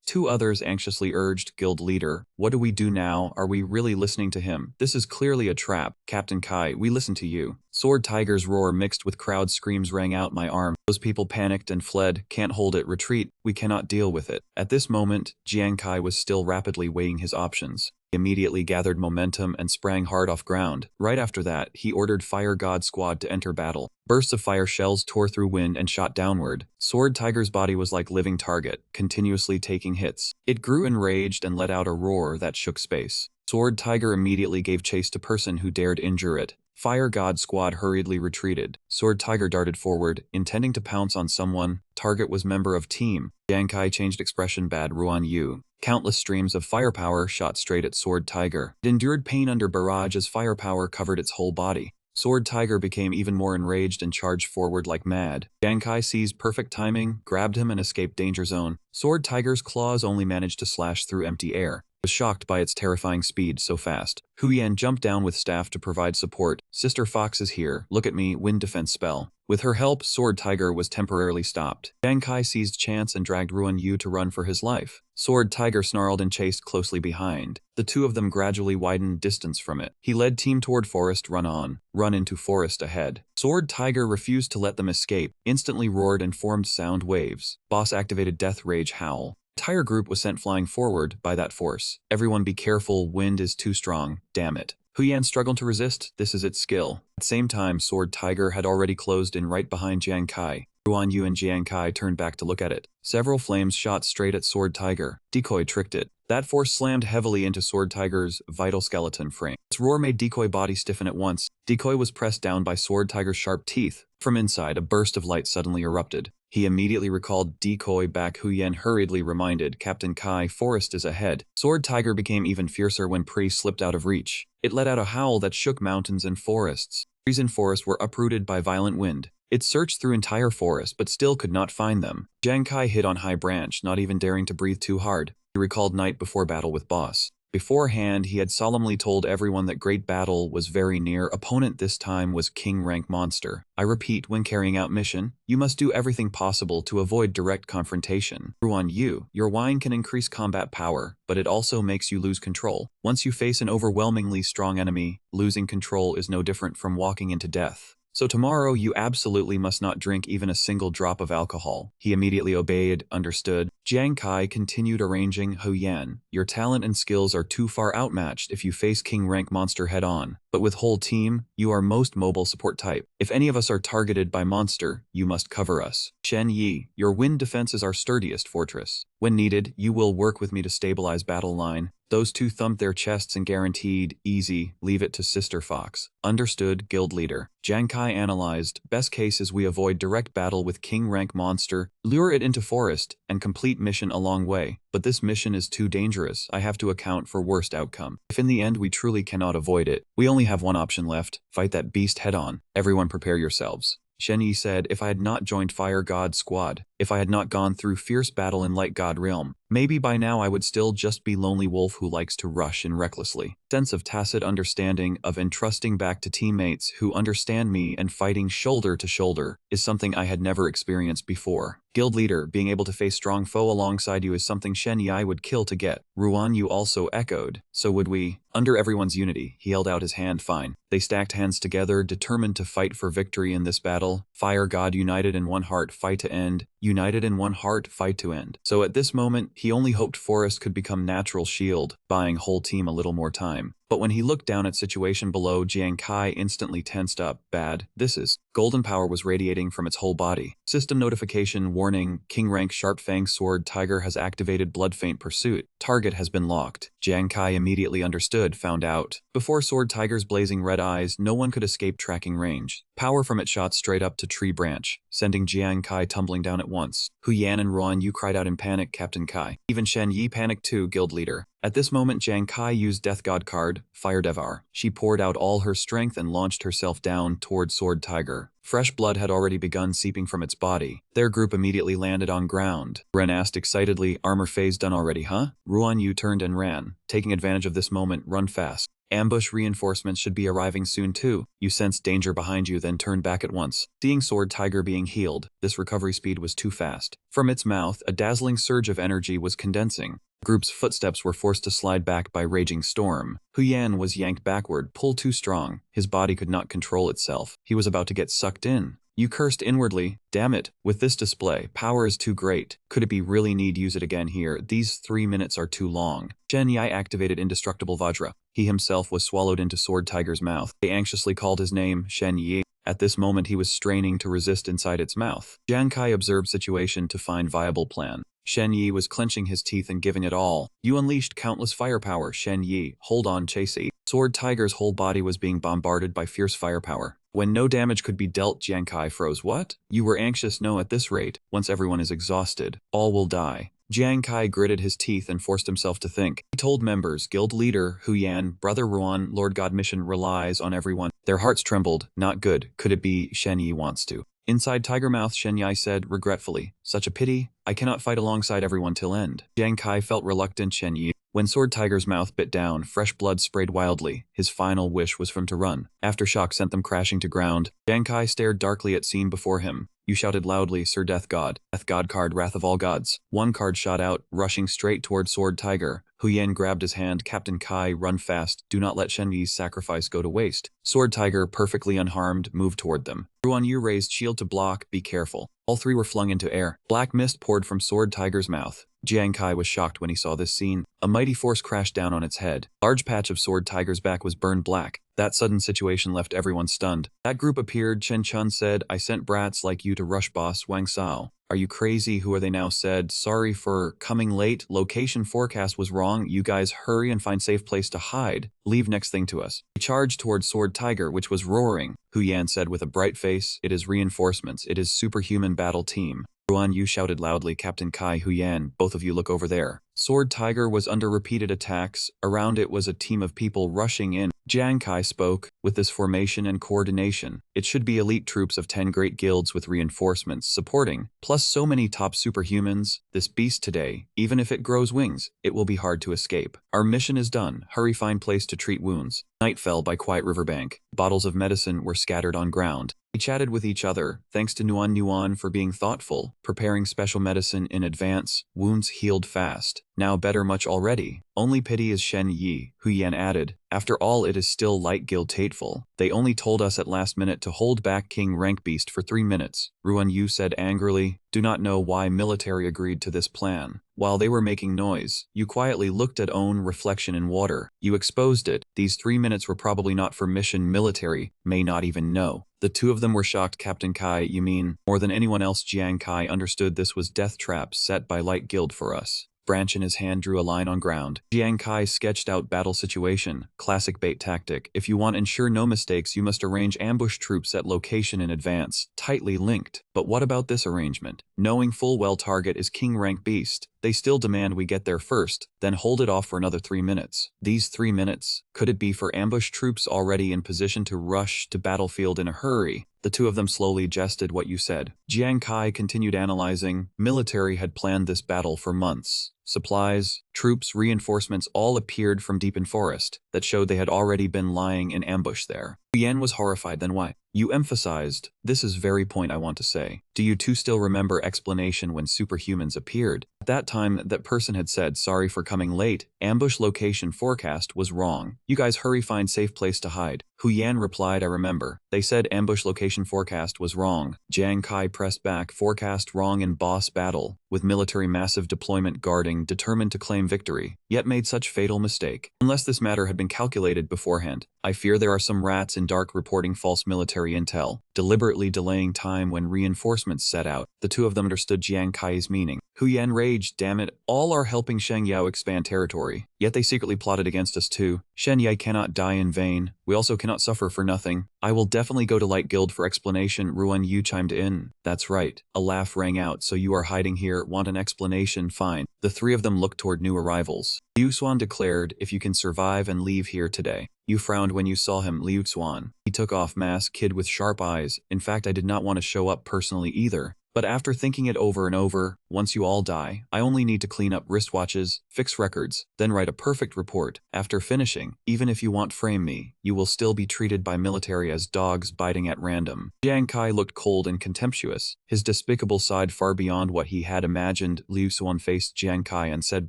Two others anxiously urged, "Guild leader, what do we do now? Are we really listening to him? This is clearly a trap." "Captain Kai, we listen to you." Sword Tiger's roar mixed with crowd screams rang out, "My arm." Those people panicked and fled. "Can't hold it, retreat. We cannot deal with it." At this moment, Jiang Kai was still rapidly weighing his options. He immediately gathered momentum and sprang hard off ground. Right after that, he ordered Fire God Squad to enter battle. Bursts of fire shells tore through wind and shot downward. Sword Tiger's body was like living target, continuously taking hits. It grew enraged and let out a roar that shook space. Sword Tiger immediately gave chase to person who dared injure it. Fire God Squad hurriedly retreated. Sword Tiger darted forward, intending to pounce on someone. Target was member of team. Jiang Kai changed expression, "Bad Ruan Yu." Countless streams of firepower shot straight at Sword Tiger. It endured pain under barrage as firepower covered its whole body. Sword Tiger became even more enraged and charged forward like mad. Jiang Kai seized perfect timing, grabbed him and escaped danger zone. Sword Tiger's claws only managed to slash through empty air. Was shocked by its terrifying speed so fast. Hu Yan jumped down with staff to provide support. "Sister Fox is here. Look at me, wind defense spell." With her help, Sword Tiger was temporarily stopped. Jiang Kai seized chance and dragged Ruan Yu to run for his life. Sword Tiger snarled and chased closely behind. The two of them gradually widened distance from it. He led team toward forest, run into forest ahead. Sword Tiger refused to let them escape, instantly roared and formed sound waves. Boss activated Death Rage Howl. Entire group was sent flying forward by that force. "Everyone be careful, wind is too strong, damn it." Hu Yan struggled to resist, this is its skill. At the same time, Sword Tiger had already closed in right behind Jiang Kai. Ruan Yu and Jiang Kai turned back to look at it. Several flames shot straight at Sword Tiger. Decoy tricked it. That force slammed heavily into Sword Tiger's vital skeleton frame. Its roar made Decoy body stiffen at once. Decoy was pressed down by Sword Tiger's sharp teeth. From inside, a burst of light suddenly erupted. He immediately recalled Decoy back. Hu Yan hurriedly reminded Captain Kai, "Forest is ahead." Sword Tiger became even fiercer when Prey slipped out of reach. It let out a howl that shook mountains and forests. Trees and forests were uprooted by violent wind. It searched through entire forest but still could not find them. Jiang Kai hid on high branch, not even daring to breathe too hard. He recalled night before battle with boss. Beforehand, he had solemnly told everyone that great battle was very near. Opponent this time was King Rank Monster. I repeat, when carrying out mission, you must do everything possible to avoid direct confrontation. Ruan Yu, your wine can increase combat power, but it also makes you lose control. Once you face an overwhelmingly strong enemy, losing control is no different from walking into death. So tomorrow you absolutely must not drink even a single drop of alcohol. He immediately obeyed, understood. Jiang Kai continued arranging. Hu Yan, your talent and skills are too far outmatched if you face King Rank Monster head on. But with whole team, you are most mobile support type. If any of us are targeted by monster, you must cover us. Shen Yi, your wind defense is our sturdiest fortress. When needed, you will work with me to stabilize battle line. Those two thumped their chests and guaranteed, easy, leave it to Sister Fox. Understood, guild leader. Jiang Kai analyzed, best case is we avoid direct battle with King Rank Monster, lure it into forest, and complete mission a long way. But this mission is too dangerous. I have to account for worst outcome. If in the end we truly cannot avoid it, we only have one option left. Fight that beast head on. Everyone prepare yourselves. Shen Yi said, if I had not joined Fire God Squad, if I had not gone through fierce battle in Light God Realm, maybe by now I would still just be lonely wolf who likes to rush in recklessly. Sense of tacit understanding of entrusting back to teammates who understand me and fighting shoulder to shoulder is something I had never experienced before. Guild leader, being able to face strong foe alongside you is something Shen Yi would kill to get. Ruan Yu also echoed, so would we. Under everyone's unity, he held out his hand. Fine. They stacked hands together, determined to fight for victory in this battle. Fire God united in one heart, fight to end. United in one heart, fight to end. So at this moment, he only hoped Forest could become natural shield, buying whole team a little more time. But when he looked down at situation below, Jiang Kai instantly tensed up. Bad. This is. Golden power was radiating from its whole body. System notification warning, King Rank Sharp Fang Sword Tiger has activated Blood Feint Pursuit. Target has been locked. Jiang Kai immediately understood, found out. Before Sword Tiger's blazing red eyes, no one could escape tracking range. Power from it shot straight up to tree branch, sending Jiang Kai tumbling down at once. Hu Yan and Ruan Yu cried out in panic, Captain Kai. Even Shen Yi panicked too, guild leader. At this moment, Jiang Kai used Death God card, Fire Devar. She poured out all her strength and launched herself down toward Sword Tiger. Fresh blood had already begun seeping from its body. Their group immediately landed on ground. Ren asked excitedly, armor phase done already, huh? Ruan Yu turned and ran. Taking advantage of this moment, run fast. Ambush reinforcements should be arriving soon too. You sensed danger behind you, then turned back at once. Seeing Sword Tiger being healed, this recovery speed was too fast. From its mouth, a dazzling surge of energy was condensing. The group's footsteps were forced to slide back by raging storm. Hu Yan was yanked backward, pulled too strong. His body could not control itself. He was about to get sucked in. You cursed inwardly. Damn it. With this display, power is too great. Could it be really need use it again here? These 3 minutes are too long. Shen Yi activated Indestructible Vajra. He himself was swallowed into Sword Tiger's mouth. They anxiously called his name, Shen Yi. At this moment he was straining to resist inside its mouth. Jiang Kai observed situation to find viable plan. Shen Yi was clenching his teeth and giving it all. You unleashed countless firepower, Shen Yi. Hold on, Chasey. Sword Tiger's whole body was being bombarded by fierce firepower. When no damage could be dealt, Jiang Kai froze. What? You were anxious? No, at this rate, once everyone is exhausted, all will die. Jiang Kai gritted his teeth and forced himself to think. He told members, guild leader, Hu Yan, brother Ruan, Lord God mission relies on everyone. Their hearts trembled. Not good. Could it be Shen Yi wants to? Inside Tiger Mouth, Shen Yi said, regretfully, such a pity. I cannot fight alongside everyone till end. Jiang Kai felt reluctant. Shen Yi. When Sword Tiger's mouth bit down, fresh blood sprayed wildly. His final wish was for him to run. Aftershock sent them crashing to ground. Jiang Kai stared darkly at scene before him. You shouted loudly, Sir Death God. Death God card, Wrath of all Gods. One card shot out, rushing straight toward Sword Tiger. Hu Yan grabbed his hand. Captain Kai, run fast. Do not let Shen Yi's sacrifice go to waste. Sword Tiger, perfectly unharmed, moved toward them. Ruan Yu raised shield to block. Be careful. All three were flung into air. Black mist poured from Sword Tiger's mouth. Jiang Kai was shocked when he saw this scene. A mighty force crashed down on its head. A large patch of Sword Tiger's back was burned black. That sudden situation left everyone stunned. That group appeared. Chen Chun said, I sent brats like you to rush boss Wang Sao. Are you crazy? Who are they now? Said, sorry for coming late. Location forecast was wrong. You guys hurry and find safe place to hide. Leave next thing to us. He charged towards Sword Tiger, which was roaring. Hu Yan said with a bright face, it is reinforcements. It is superhuman battle team. Ruan Yu shouted loudly, Captain Kai, Hu Yan, both of you look over there. Sword Tiger was under repeated attacks. Around it was a team of people rushing in. Jiang Kai spoke, with this formation and coordination, it should be elite troops of 10 great guilds with reinforcements supporting, plus so many top superhumans. This beast today, even if it grows wings, it will be hard to escape. Our mission is done. Hurry, find place to treat wounds. Night fell by quiet riverbank. Bottles of medicine were scattered on ground. We chatted with each other, thanks to Nuan for being thoughtful, preparing special medicine in advance. Wounds healed fast. Now better much already. Only pity is Shen Yi, Hu Yan added. After all, it is still light guild tateful. They only told us at last minute to hold back King Rank Beast for 3 minutes. Ruan Yu said angrily, do not know why military agreed to this plan. While they were making noise, you quietly looked at own reflection in water. You exposed it. These 3 minutes were probably not for mission. Military may not even know. The two of them were shocked. Captain Kai, you mean? More than anyone else, Jiang Kai understood this was death traps set by Light Guild for us. Branch in his hand drew a line on ground. Jiang Kai sketched out battle situation. Classic bait tactic. If you want ensure no mistakes, you must arrange ambush troops at location in advance, tightly linked. But what about this arrangement? Knowing full well target is King Rank Beast, they still demand we get there first, then hold it off for another 3 minutes. These 3 minutes, could it be for ambush troops already in position to rush to battlefield in a hurry? The two of them slowly jested what you said. Jiang Kai continued analyzing. Military had planned this battle for months. Supplies, troops, reinforcements all appeared from deep in forest that showed they had already been lying in ambush there. Yan was horrified. Then why? You emphasized, this is very point I want to say. Do you two still remember explanation when superhumans appeared? At that time, that person had said, sorry for coming late, ambush location forecast was wrong. You guys hurry, find safe place to hide. Hu Yan replied, I remember. They said ambush location forecast was wrong. Jiang Kai pressed back, forecast wrong in boss battle, with military massive deployment guarding, determined to claim victory, yet made such fatal mistake. Unless this matter had been calculated beforehand, I fear there are some rats in dark reporting false military intel, deliberately delaying time when reinforcements set out. The two of them understood Jiang Kai's meaning. Hu Yan raged, damn it, all are helping Sheng Yao expand territory, yet they secretly plotted against us too. Shen Yai cannot die in vain, we also cannot suffer for nothing. I will definitely go to Light Guild for explanation. Ruan Yu chimed in. That's right. A laugh rang out. So you are hiding here, want an explanation? Fine. The three of them looked toward new arrivals. Liu Xuan declared, if you can survive and leave here today. You frowned when you saw him, Liu Xuan. He took off mask, kid with sharp eyes. In fact, I did not want to show up personally either. But after thinking it over and over, once you all die, I only need to clean up wristwatches, fix records, then write a perfect report. After finishing, even if you want frame me, you will still be treated by military as dogs biting at random. Jiang Kai looked cold and contemptuous, his despicable side far beyond what he had imagined. Liu Xuan faced Jiang Kai and said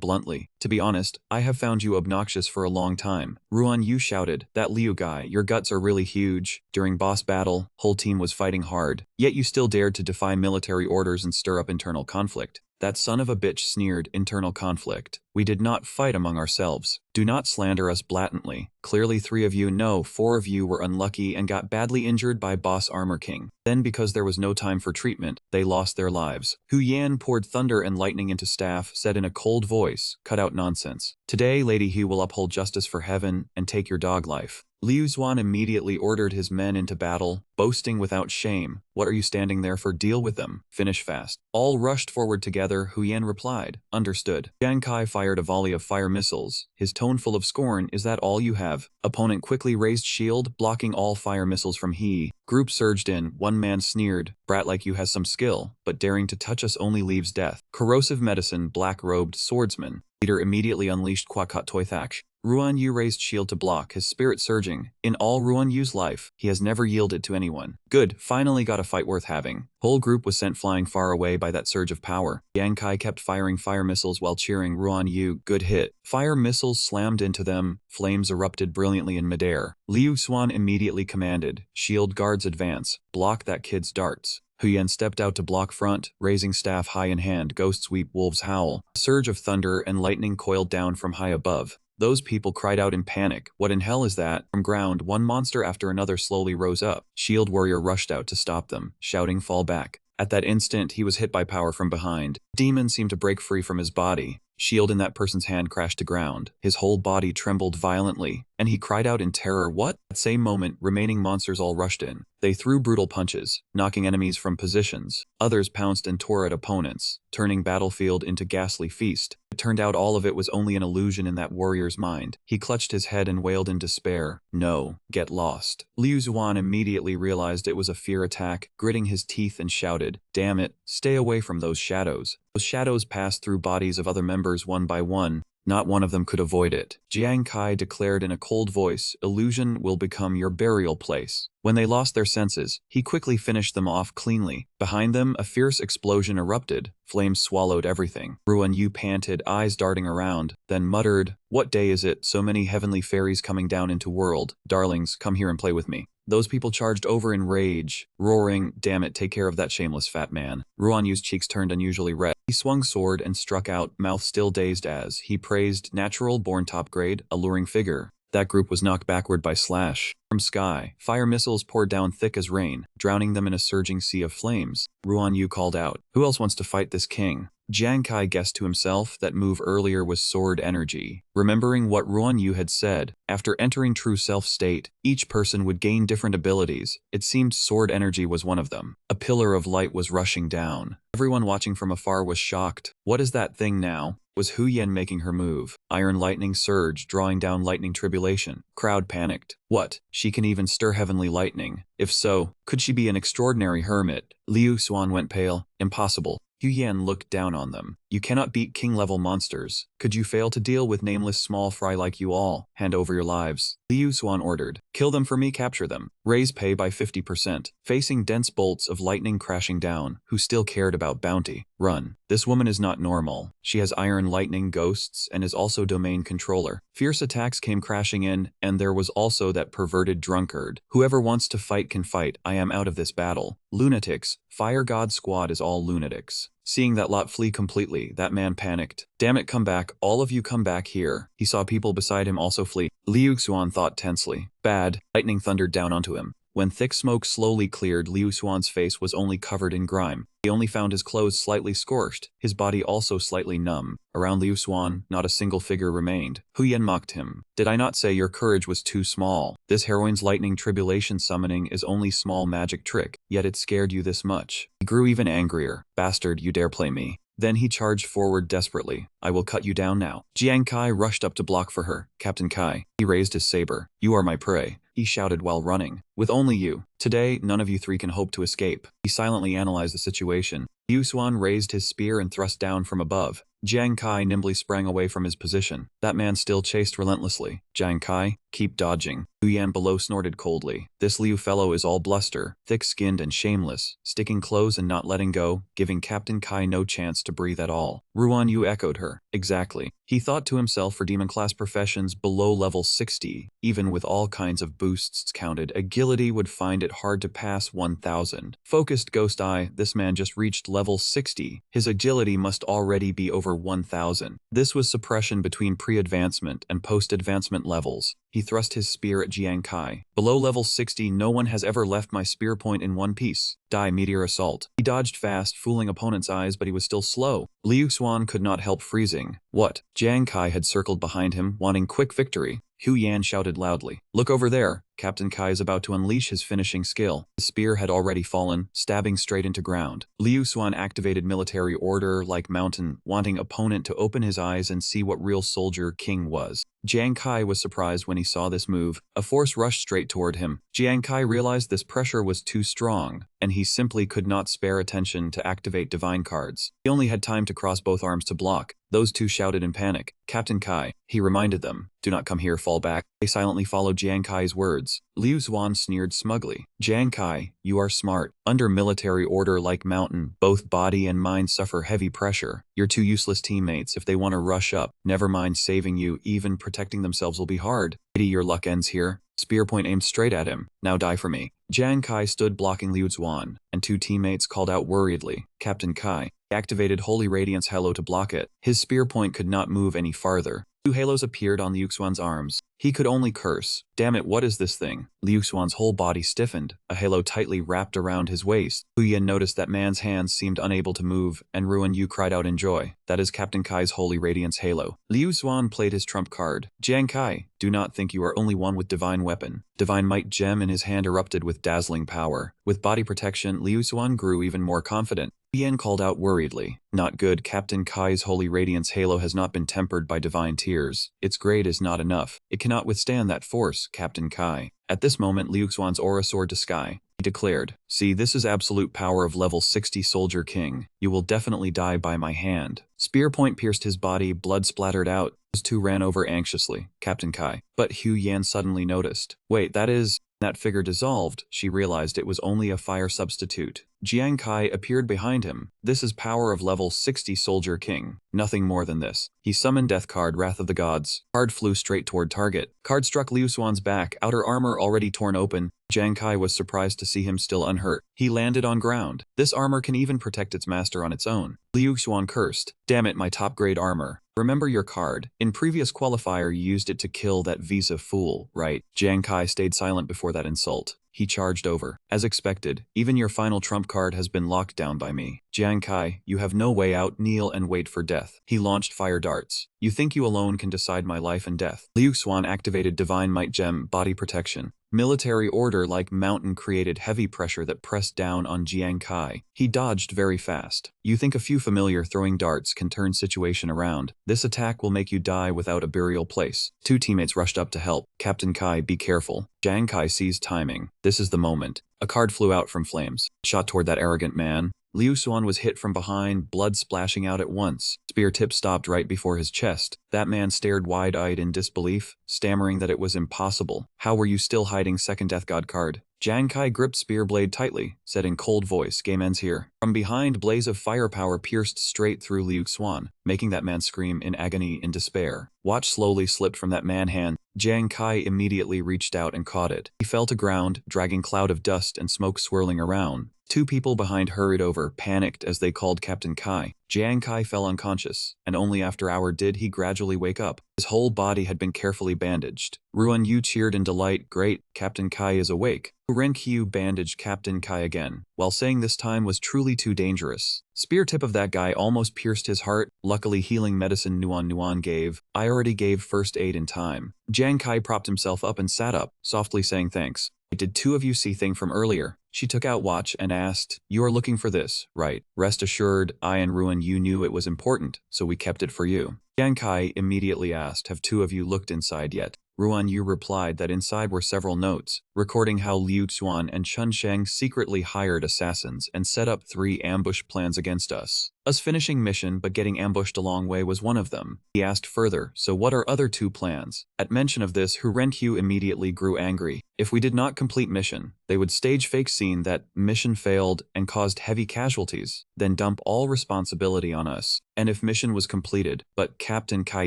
bluntly, to be honest, I have found you obnoxious for a long time. Ruan Yu shouted, that Liu guy, your guts are really huge. During boss battle, whole team was fighting hard, yet you still dared to defy military orders and stir up internal conflict. That son of a bitch sneered, internal conflict. We did not fight among ourselves. Do not slander us blatantly. Clearly 3 of you, no, 4 of you were unlucky and got badly injured by Boss Armor King. Then because there was no time for treatment, they lost their lives. Hu Yan poured thunder and lightning into staff, said in a cold voice, cut out nonsense. Today Lady Hu will uphold justice for heaven and take your dog life. Liu Xuan immediately ordered his men into battle, boasting without shame. What are you standing there for? Deal with them. Finish fast. All rushed forward together. Hu Yan replied, understood. Jiang Kai fired a volley of fire missiles, his tone full of scorn. Is that all you have? Opponent quickly raised shield, blocking all fire missiles from he. Group surged in. One man sneered, brat like you has some skill, but daring to touch us only leaves death. Corrosive medicine, black-robed swordsman. Leader immediately unleashed Kwakat Toithak. Ruan Yu raised shield to block, his spirit surging. In all Ruan Yu's life, he has never yielded to anyone. Good, finally got a fight worth having. Whole group was sent flying far away by that surge of power. Yang Kai kept firing fire missiles while cheering Ruan Yu, good hit. Fire missiles slammed into them, flames erupted brilliantly in midair. Liu Xuan immediately commanded, shield guards advance, block that kid's darts. Hu Yan stepped out to block front, raising staff high in hand, ghost sweep, wolves howl. A surge of thunder and lightning coiled down from high above. Those people cried out in panic. What in hell is that? From ground, one monster after another slowly rose up. Shield warrior rushed out to stop them, shouting, fall back. At that instant, he was hit by power from behind. Demon seemed to break free from his body. Shield in that person's hand crashed to ground. His whole body trembled violently, and he cried out in terror, "What?" At the same moment, remaining monsters all rushed in. They threw brutal punches, knocking enemies from positions. Others pounced and tore at opponents, turning battlefield into ghastly feast. It turned out all of it was only an illusion in that warrior's mind. He clutched his head and wailed in despair, "No, get lost." Liu Zuan immediately realized it was a fear attack, gritting his teeth and shouted, "Damn it, stay away from those shadows." Those shadows passed through bodies of other members one by one. Not one of them could avoid it. Jiang Kai declared in a cold voice, "Illusion will become your burial place." When they lost their senses, he quickly finished them off cleanly. Behind them, a fierce explosion erupted. Flames swallowed everything. Ruan Yu panted, eyes darting around, then muttered, "What day is it? So many heavenly fairies coming down into world. Darlings, come here and play with me." Those people charged over in rage, roaring, "Damn it, take care of that shameless fat man." Ruan Yu's cheeks turned unusually red. He swung sword and struck out, mouth still dazed as he praised natural, born top grade, alluring figure. That group was knocked backward by slash. From sky, fire missiles poured down thick as rain, drowning them in a surging sea of flames. Ruan Yu called out, "Who else wants to fight this king?" Jiang Kai guessed to himself that move earlier was sword energy. Remembering what Ruan Yu had said, after entering true self state, each person would gain different abilities. It seemed sword energy was one of them. A pillar of light was rushing down. Everyone watching from afar was shocked. What is that thing now? Was Hu Yan making her move? Iron lightning surged, drawing down lightning tribulation. Crowd panicked. What? She can even stir heavenly lightning. If so, could she be an extraordinary hermit? Liu Xuan went pale. Impossible. Hu Yan looked down on them. You cannot beat king-level monsters. Could you fail to deal with nameless small fry like you all? Hand over your lives. Liu Xuan ordered. Kill them for me, capture them. Raise pay by 50%. Facing dense bolts of lightning crashing down, who still cared about bounty. Run. This woman is not normal. She has iron lightning ghosts and is also domain controller. Fierce attacks came crashing in, and there was also that perverted drunkard. Whoever wants to fight can fight. I am out of this battle. Lunatics. Fire God Squad is all lunatics. Seeing that lot flee completely, that man panicked. Damn it, come back. All of you come back here. He saw people beside him also flee. Liu Xuan thought tensely. Bad. Lightning thundered down onto him. When thick smoke slowly cleared, Liu Xuan's face was only covered in grime. He only found his clothes slightly scorched, his body also slightly numb. Around Liu Xuan, not a single figure remained. Hu Yan mocked him. Did I not say your courage was too small? This heroine's lightning tribulation summoning is only small magic trick, yet it scared you this much. He grew even angrier. Bastard, you dare play me. Then he charged forward desperately. I will cut you down now. Jiang Kai rushed up to block for her. Captain Kai. He raised his saber. You are my prey, he shouted while running. With only you. Today, none of you three can hope to escape. He silently analyzed the situation. Liu Xuan raised his spear and thrust down from above. Jiang Kai nimbly sprang away from his position. That man still chased relentlessly. Jiang Kai, keep dodging. Hu Yan below snorted coldly. This Liu fellow is all bluster, thick-skinned and shameless, sticking close and not letting go, giving Captain Kai no chance to breathe at all. Ruan Yu echoed her. Exactly. He thought to himself for demon-class professions below level 60, even with all kinds of boosts counted, agility would find it hard to pass 1000. Focused Ghost Eye, this man just reached level 60. His agility must already be over 1000. This was suppression between pre-advancement and post-advancement levels. He thrust his spear at Jiang Kai. Below level 60, no one has ever left my spear point in one piece. Die Meteor Assault. He dodged fast, fooling opponent's eyes, but he was still slow. Liu Xuan could not help freezing. What? Jiang Kai had circled behind him, wanting quick victory. Hu Yan shouted loudly. Look over there. Captain Kai is about to unleash his finishing skill. The spear had already fallen, stabbing straight into ground. Liu Xuan activated military order like mountain, wanting opponent to open his eyes and see what real soldier king was. Jiang Kai was surprised when he saw this move. A force rushed straight toward him. Jiang Kai realized this pressure was too strong, and he simply could not spare attention to activate divine cards. He only had time to cross both arms to block. Those two shouted in panic. Captain Kai, he reminded them. Do not come here, fall back. They silently followed Jiang Kai's words. Liu Xuan sneered smugly. Jiang Kai, you are smart. Under military order like mountain, both body and mind suffer heavy pressure. Your two useless teammates, if they want to rush up, never mind saving you, even protecting themselves will be hard. Pity your luck ends here. Spear point aimed straight at him. Now die for me. Jiang Kai stood blocking Liu Xuan, and two teammates called out worriedly. Captain Kai. He activated Holy Radiance Hello to block it. His spear point could not move any farther. Two halos appeared on Liu Xuan's arms. He could only curse. Damn it, what is this thing? Liu Xuan's whole body stiffened, a halo tightly wrapped around his waist. Hu Yan noticed that man's hands seemed unable to move, and Ruan Yu cried out in joy. That is Captain Kai's Holy Radiance Halo. Liu Xuan played his trump card. Jiang Kai, do not think you are only one with divine weapon. Divine might gem in his hand erupted with dazzling power. With body protection, Liu Xuan grew even more confident. Yan called out worriedly. Not good, Captain Kai's Holy Radiance Halo has not been tempered by divine tears. Its grade is not enough. It cannot withstand that force, Captain Kai. At this moment, Liu Xuan's aura soared to sky. He declared, see, this is absolute power of level 60 Soldier King. You will definitely die by my hand. Spear point pierced his body, blood splattered out. Those two ran over anxiously. Captain Kai. But Hu Yan suddenly noticed. Wait, that is... That figure dissolved. She realized it was only a fire substitute. Jiang Kai appeared behind him. This is power of level 60 Soldier King. Nothing more than this. He summoned Death Card, Wrath of the Gods. Card flew straight toward target. Card struck Liu Xuan's back, outer armor already torn open. Jiang Kai was surprised to see him still unhurt. He landed on ground. This armor can even protect its master on its own. Liu Xuan cursed. Damn it, my top-grade armor. Remember your card. In previous qualifier you used it to kill that Visa fool, right? Jiang Kai stayed silent before that insult. He charged over. As expected, even your final trump card has been locked down by me. Jiang Kai, you have no way out, kneel and wait for death. He launched fire darts. You think you alone can decide my life and death. Liu Xuan activated Divine Might Gem, body protection. Military order like mountain created heavy pressure that pressed down on Jiang Kai. He dodged very fast. You think a few familiar throwing darts can turn situation around. This attack will make you die without a burial place. Two teammates rushed up to help. Captain Kai, be careful. Jiang Kai seized timing. This is the moment. A card flew out from flames. Shot toward that arrogant man. Liu Xuan was hit from behind, blood splashing out at once. Spear tip stopped right before his chest. That man stared wide-eyed in disbelief, stammering that it was impossible. How were you still hiding second Death God card? Jiang Kai gripped spear blade tightly, said in cold voice, game ends here. From behind, blaze of firepower pierced straight through Liu Xuan, making that man scream in agony and despair. Watch slowly slipped from that man hand. Jiang Kai immediately reached out and caught it. He fell to ground, dragging cloud of dust and smoke swirling around. Two people behind hurried over, panicked as they called Captain Kai. Jiang Kai fell unconscious, and only after hour did he gradually wake up. His whole body had been carefully bandaged. Ruan Yu cheered in delight, great, Captain Kai is awake. Renkyu bandaged Captain Kai again, while saying this time was truly too dangerous. Spear tip of that guy almost pierced his heart. Luckily healing medicine Nuan gave. I already gave first aid in time. Jiang Kai propped himself up and sat up, softly saying thanks. Did two of you see thing from earlier? She took out watch and asked, you are looking for this, right? Rest assured, I and Ruan Yu knew it was important, so we kept it for you. Jiang Kai immediately asked, have two of you looked inside yet? Ruan Yu replied that inside were several notes, recording how Liu Xuan and Chun Sheng secretly hired assassins and set up 3 ambush plans against us. Us finishing mission but getting ambushed a long way was one of them. He asked further, so what are other 2 plans? At mention of this, Renkyu immediately grew angry. If we did not complete mission, they would stage fake scene that mission failed and caused heavy casualties, then dump all responsibility on us. And if mission was completed, but Captain Kai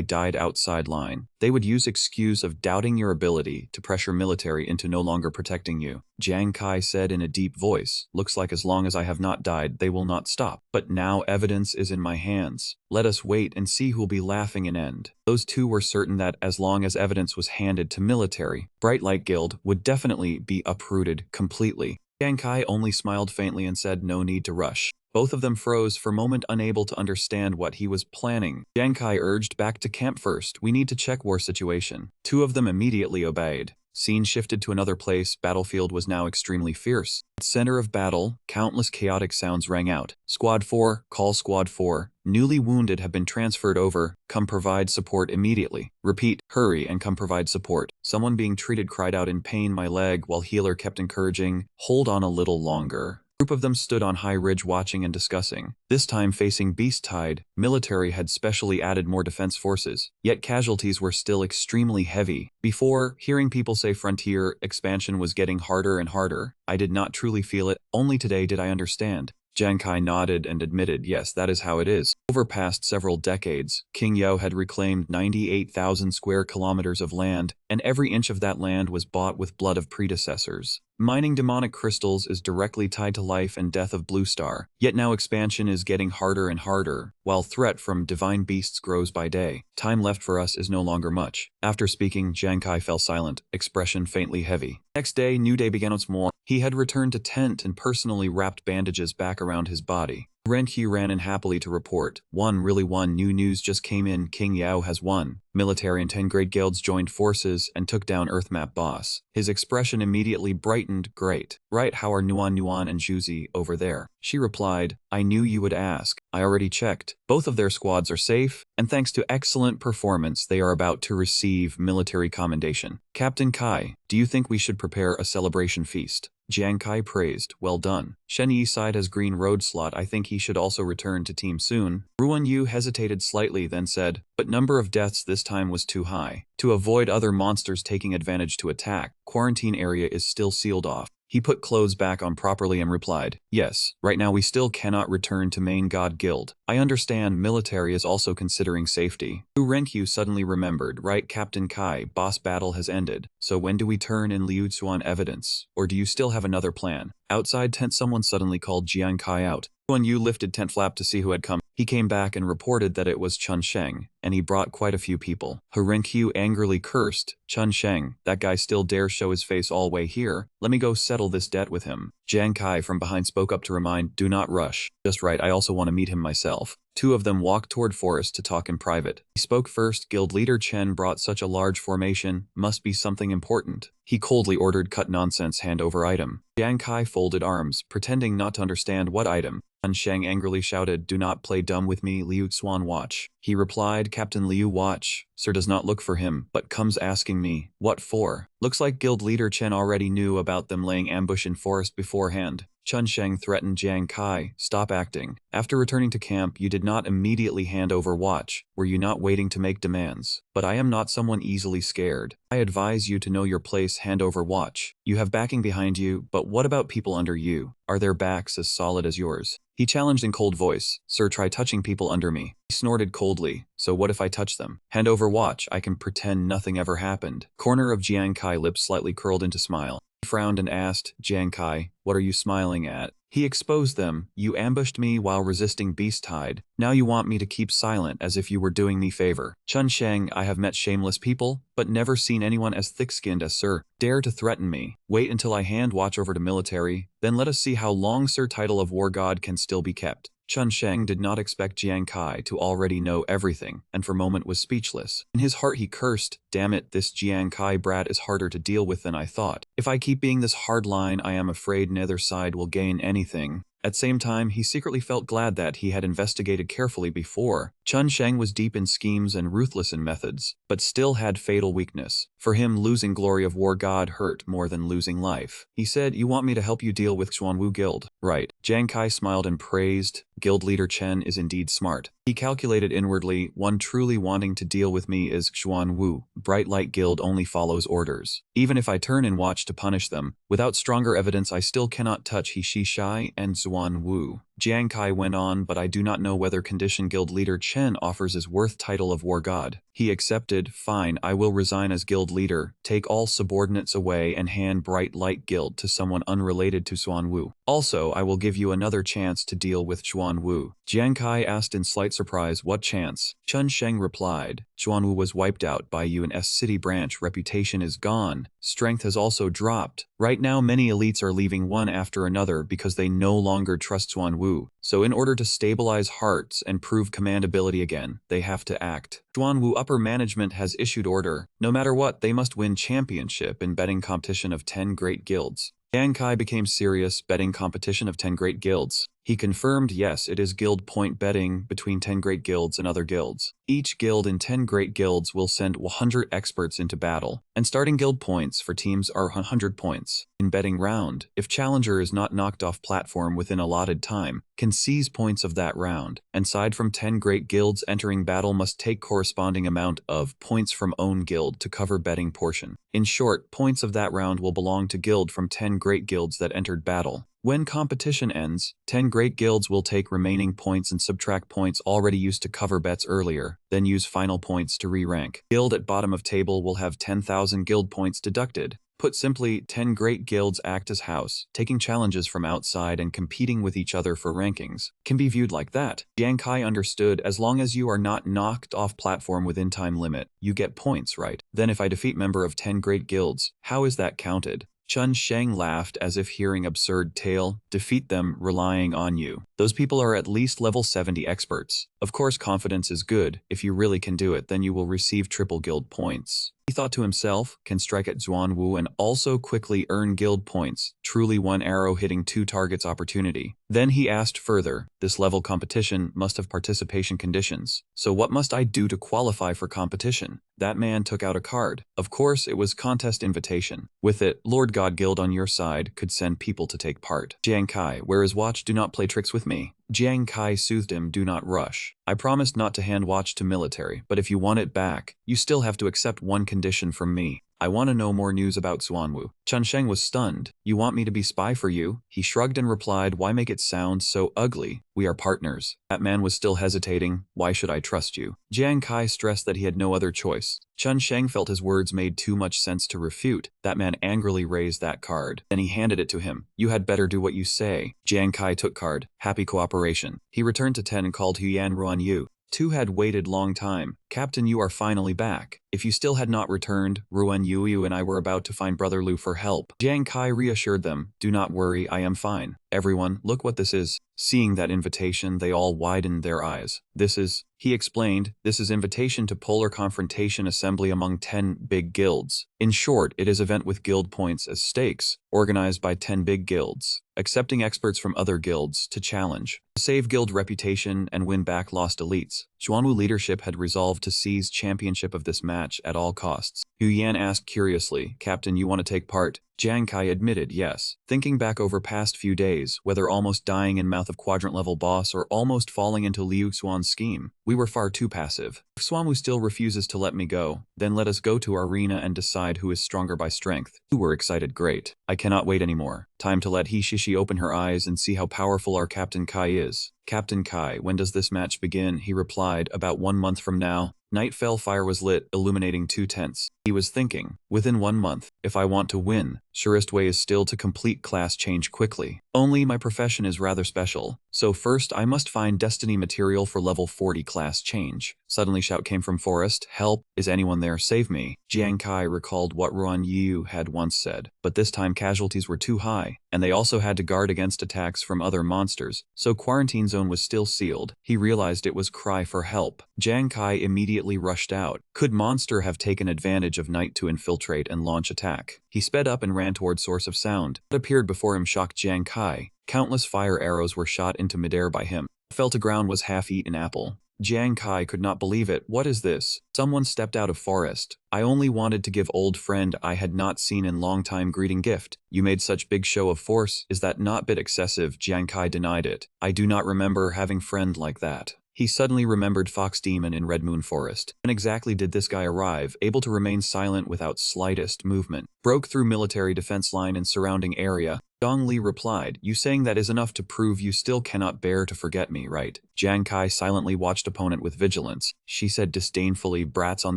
died outside line, they would use excuse of doubting your ability to pressure military into no longer protecting you. Jiang Kai said in a deep voice, looks like as long as I have not died, they will not stop. But now evidence is in my hands. Let us wait and see who'll be laughing an end. Those two were certain that as long as evidence was handed to military, Bright Light Guild would definitely be uprooted completely. Jiang Kai only smiled faintly and said no need to rush. Both of them froze for a moment, unable to understand what he was planning. Jiang Kai urged back to camp first. We need to check war situation. 2 of them immediately obeyed. Scene shifted to another place. Battlefield was now extremely fierce. At center of battle, countless chaotic sounds rang out. Squad 4, call Squad 4. Newly wounded have been transferred over. Come provide support immediately. Repeat, hurry and come provide support. Someone being treated cried out in pain, my leg, while healer kept encouraging, hold on a little longer. A group of them stood on high ridge watching and discussing. This time facing Beast Tide, military had specially added more defense forces, yet casualties were still extremely heavy. Before, hearing people say frontier expansion was getting harder and harder, I did not truly feel it, only today did I understand. Jiang Kai nodded and admitted, yes, that is how it is. Over past several decades, King Yao had reclaimed 98,000 square kilometers of land, and every inch of that land was bought with blood of predecessors. Mining demonic crystals is directly tied to life and death of Blue Star, yet now expansion is getting harder and harder, while threat from divine beasts grows by day. Time left for us is no longer much. After speaking, Jiang Kai fell silent, expression faintly heavy. Next day, new day began once more. He had returned to tent and personally wrapped bandages back around his body. Renqiu ran in happily to report. New news just came in. King Yao has won. Military and 10 great guilds joined forces and took down Earthmap boss. His expression immediately brightened. Great. Right, how are Nuan and Juzi over there? She replied, I knew you would ask. I already checked. Both of their squads are safe, and thanks to excellent performance they are about to receive military commendation. Captain Kai, do you think we should prepare a celebration feast? Jiang Kai praised, well done. Shen Yi sighed as Green Road slot. I think he should also return to team soon. Ruan Yu hesitated slightly, then said, but number of deaths this time was too high. To avoid other monsters taking advantage to attack, quarantine area is still sealed off. He put clothes back on properly and replied, yes, right now we still cannot return to main god guild. I understand military is also considering safety. Hu Renqiu suddenly remembered, right Captain Kai, boss battle has ended, so when do we turn in Liu Xuan evidence? Or do you still have another plan? Outside tent someone suddenly called Jiang Kai out. When Yu lifted tent flap to see who had come, he came back and reported that it was Chun Sheng, and he brought quite a few people. Hu Renqiu angrily cursed, Chun Sheng, that guy still dare show his face all way here, let me go settle this debt with him. Jiang Kai from behind spoke up to remind, do not rush. Just right, I also want to meet him myself. Two of them walked toward forest to talk in private. He spoke first. Guild leader Chen brought such a large formation, must be something important. He coldly ordered cut nonsense hand over item. Jiang Kai folded arms, pretending not to understand what item. Chun Sheng angrily shouted, do not play dumb with me, Liu Xuan watch. He replied, Captain Liu watch. Sir does not look for him, but comes asking me, what for? Looks like guild leader Chen already knew about them laying ambush in forest beforehand. Chun Sheng threatened Jiang Kai, stop acting. After returning to camp, you did not immediately hand over watch. Were you not waiting to make demands? But I am not someone easily scared. I advise you to know your place, hand over watch. You have backing behind you, but what about people under you? Are their backs as solid as yours? He challenged in cold voice, sir, try touching people under me. He snorted coldly, so what if I touch them? Hand over watch, I can pretend nothing ever happened. Corner of Jiang Kai lips slightly curled into smile. He frowned and asked, Jiang Kai, what are you smiling at? He exposed them, you ambushed me while resisting beast tide. Now you want me to keep silent as if you were doing me favor. Chun Sheng, I have met shameless people, but never seen anyone as thick-skinned as sir. Dare to threaten me. Wait until I hand watch over to military, then let us see how long sir title of war god can still be kept. Chun Sheng did not expect Jiang Kai to already know everything, and for a moment was speechless. In his heart he cursed, damn it, this Jiang Kai brat is harder to deal with than I thought. If I keep being this hardline, I am afraid neither side will gain anything. At the same time, he secretly felt glad that he had investigated carefully before. Chun Sheng was deep in schemes and ruthless in methods, but still had fatal weakness. For him, losing glory of war god hurt more than losing life. He said, you want me to help you deal with Xuanwu Guild? Right. Jiang Kai smiled and praised, guild leader Chen is indeed smart. He calculated inwardly, one truly wanting to deal with me is Xuanwu. Bright Light Guild only follows orders. Even if I turn and watch to punish them, without stronger evidence I still cannot touch He Shi Shai and Xuanwu. Jiang Kai went on, but I do not know whether condition guild leader Chen offers his worth title of war god. He accepted, fine, I will resign as guild leader, take all subordinates away and hand Bright Light Guild to someone unrelated to Xuanwu. Also, I will give you another chance to deal with Xuanwu. Jiang Kai asked in slight surprise, what chance? Chun Sheng replied, Xuanwu was wiped out by you and S City branch, reputation is gone, strength has also dropped. Right now many elites are leaving one after another because they no longer trust Xuanwu. So in order to stabilize hearts and prove command ability again, they have to act. Xuanwu upper management has issued order. No matter what, they must win championship in betting competition of 10 great guilds. Jiang Kai became serious, betting competition of 10 great guilds. He confirmed, yes, it is guild point betting between 10 great guilds and other guilds. Each guild in 10 great guilds will send 100 experts into battle, and starting guild points for teams are 100 points. In betting round, if challenger is not knocked off platform within allotted time, can seize points of that round, and side from 10 great guilds entering battle must take corresponding amount of points from own guild to cover betting portion. In short, points of that round will belong to guild from 10 great guilds that entered battle. When competition ends, 10 great guilds will take remaining points and subtract points already used to cover bets earlier, then use final points to re-rank. Guild at bottom of table will have 10,000 guild points deducted. Put simply, 10 great guilds act as house, taking challenges from outside and competing with each other for rankings. Can be viewed like that. Jiang Kai understood, as long as you are not knocked off platform within time limit, you get points, right? Then if I defeat member of 10 great guilds, how is that counted? Chun Sheng laughed as if hearing absurd tale. Defeat them, relying on you. Those people are at least level 70 experts. Of course confidence is good. If you really can do it, then you will receive triple guild points. He thought to himself, can strike at Xuanwu and also quickly earn guild points. Truly one arrow hitting two targets opportunity. Then he asked further, this level competition must have participation conditions. So what must I do to qualify for competition? That man took out a card. Of course, it was contest invitation. With it, Lord God Guild on your side could send people to take part. Jiang Kai, where is watch? Do not play tricks with me. Jiang Kai soothed him, do not rush. I promised not to hand watch to military, but if you want it back, you still have to accept one condition from me. I want to know more news about Xuanwu. Chun Sheng was stunned. You want me to be spy for you? He shrugged and replied, why make it sound so ugly? We are partners. That man was still hesitating. Why should I trust you? Jiang Kai stressed that he had no other choice. Chun Sheng felt his words made too much sense to refute. That man angrily raised that card. Then he handed it to him. You had better do what you say. Jiang Kai took card. Happy cooperation. He returned to 10 and called Huyan Ruan Yu. Two had waited long time. Captain, you are finally back. If you still had not returned, Ruan Yu and I were about to find Brother Lu for help. Jiang Kai reassured them, do not worry, I am fine. Everyone, look what this is. Seeing that invitation, they all widened their eyes. This is, he explained, this is invitation to polar confrontation assembly among 10 big guilds. In short, it is event with guild points as stakes, organized by 10 big guilds, accepting experts from other guilds to challenge, save guild reputation and win back lost elites. Xuanwu leadership had resolved to seize championship of this match at all costs. Hu Yan asked curiously, Captain, you want to take part? Jiang Kai admitted yes. Thinking back over past few days, whether almost dying in mouth of quadrant-level boss or almost falling into Liu Xuan's scheme, we were far too passive. If Xuanwu still refuses to let me go, then let us go to arena and decide who is stronger by strength. You were excited, great. I cannot wait anymore. Time to let He Shishi open her eyes and see how powerful our Captain Kai is. Captain Kai, when does this match begin? He replied, about 1 month from now. Night fell, fire was lit, illuminating 2 tents. He was thinking, within 1 month, if I want to win, surest way is still to complete class change quickly. Only my profession is rather special, so first I must find destiny material for level 40 class change. Suddenly shout came from forest, help, is anyone there, save me. Jiang Kai recalled what Ruan Yu had once said, but this time casualties were too high, and they also had to guard against attacks from other monsters, so quarantine zone was still sealed. He realized it was cry for help. Jiang Kai immediately rushed out. Could monster have taken advantage of night to infiltrate and launch attack? He sped up and ran toward source of sound. What appeared before him shocked Jiang Kai. Countless fire arrows were shot into midair by him. Fell to ground was half-eaten apple. Jiang Kai could not believe it. What is this? Someone stepped out of forest. I only wanted to give old friend I had not seen in long time greeting gift. You made such big show of force. Is that not bit excessive? Jiang Kai denied it. I do not remember having friend like that. He suddenly remembered Fox Demon in Red Moon Forest. When exactly did this guy arrive, able to remain silent without slightest movement? Broke through military defense line and surrounding area. Dong Li replied, you saying that is enough to prove you still cannot bear to forget me, right? Jiang Kai silently watched opponent with vigilance. She said disdainfully, brats on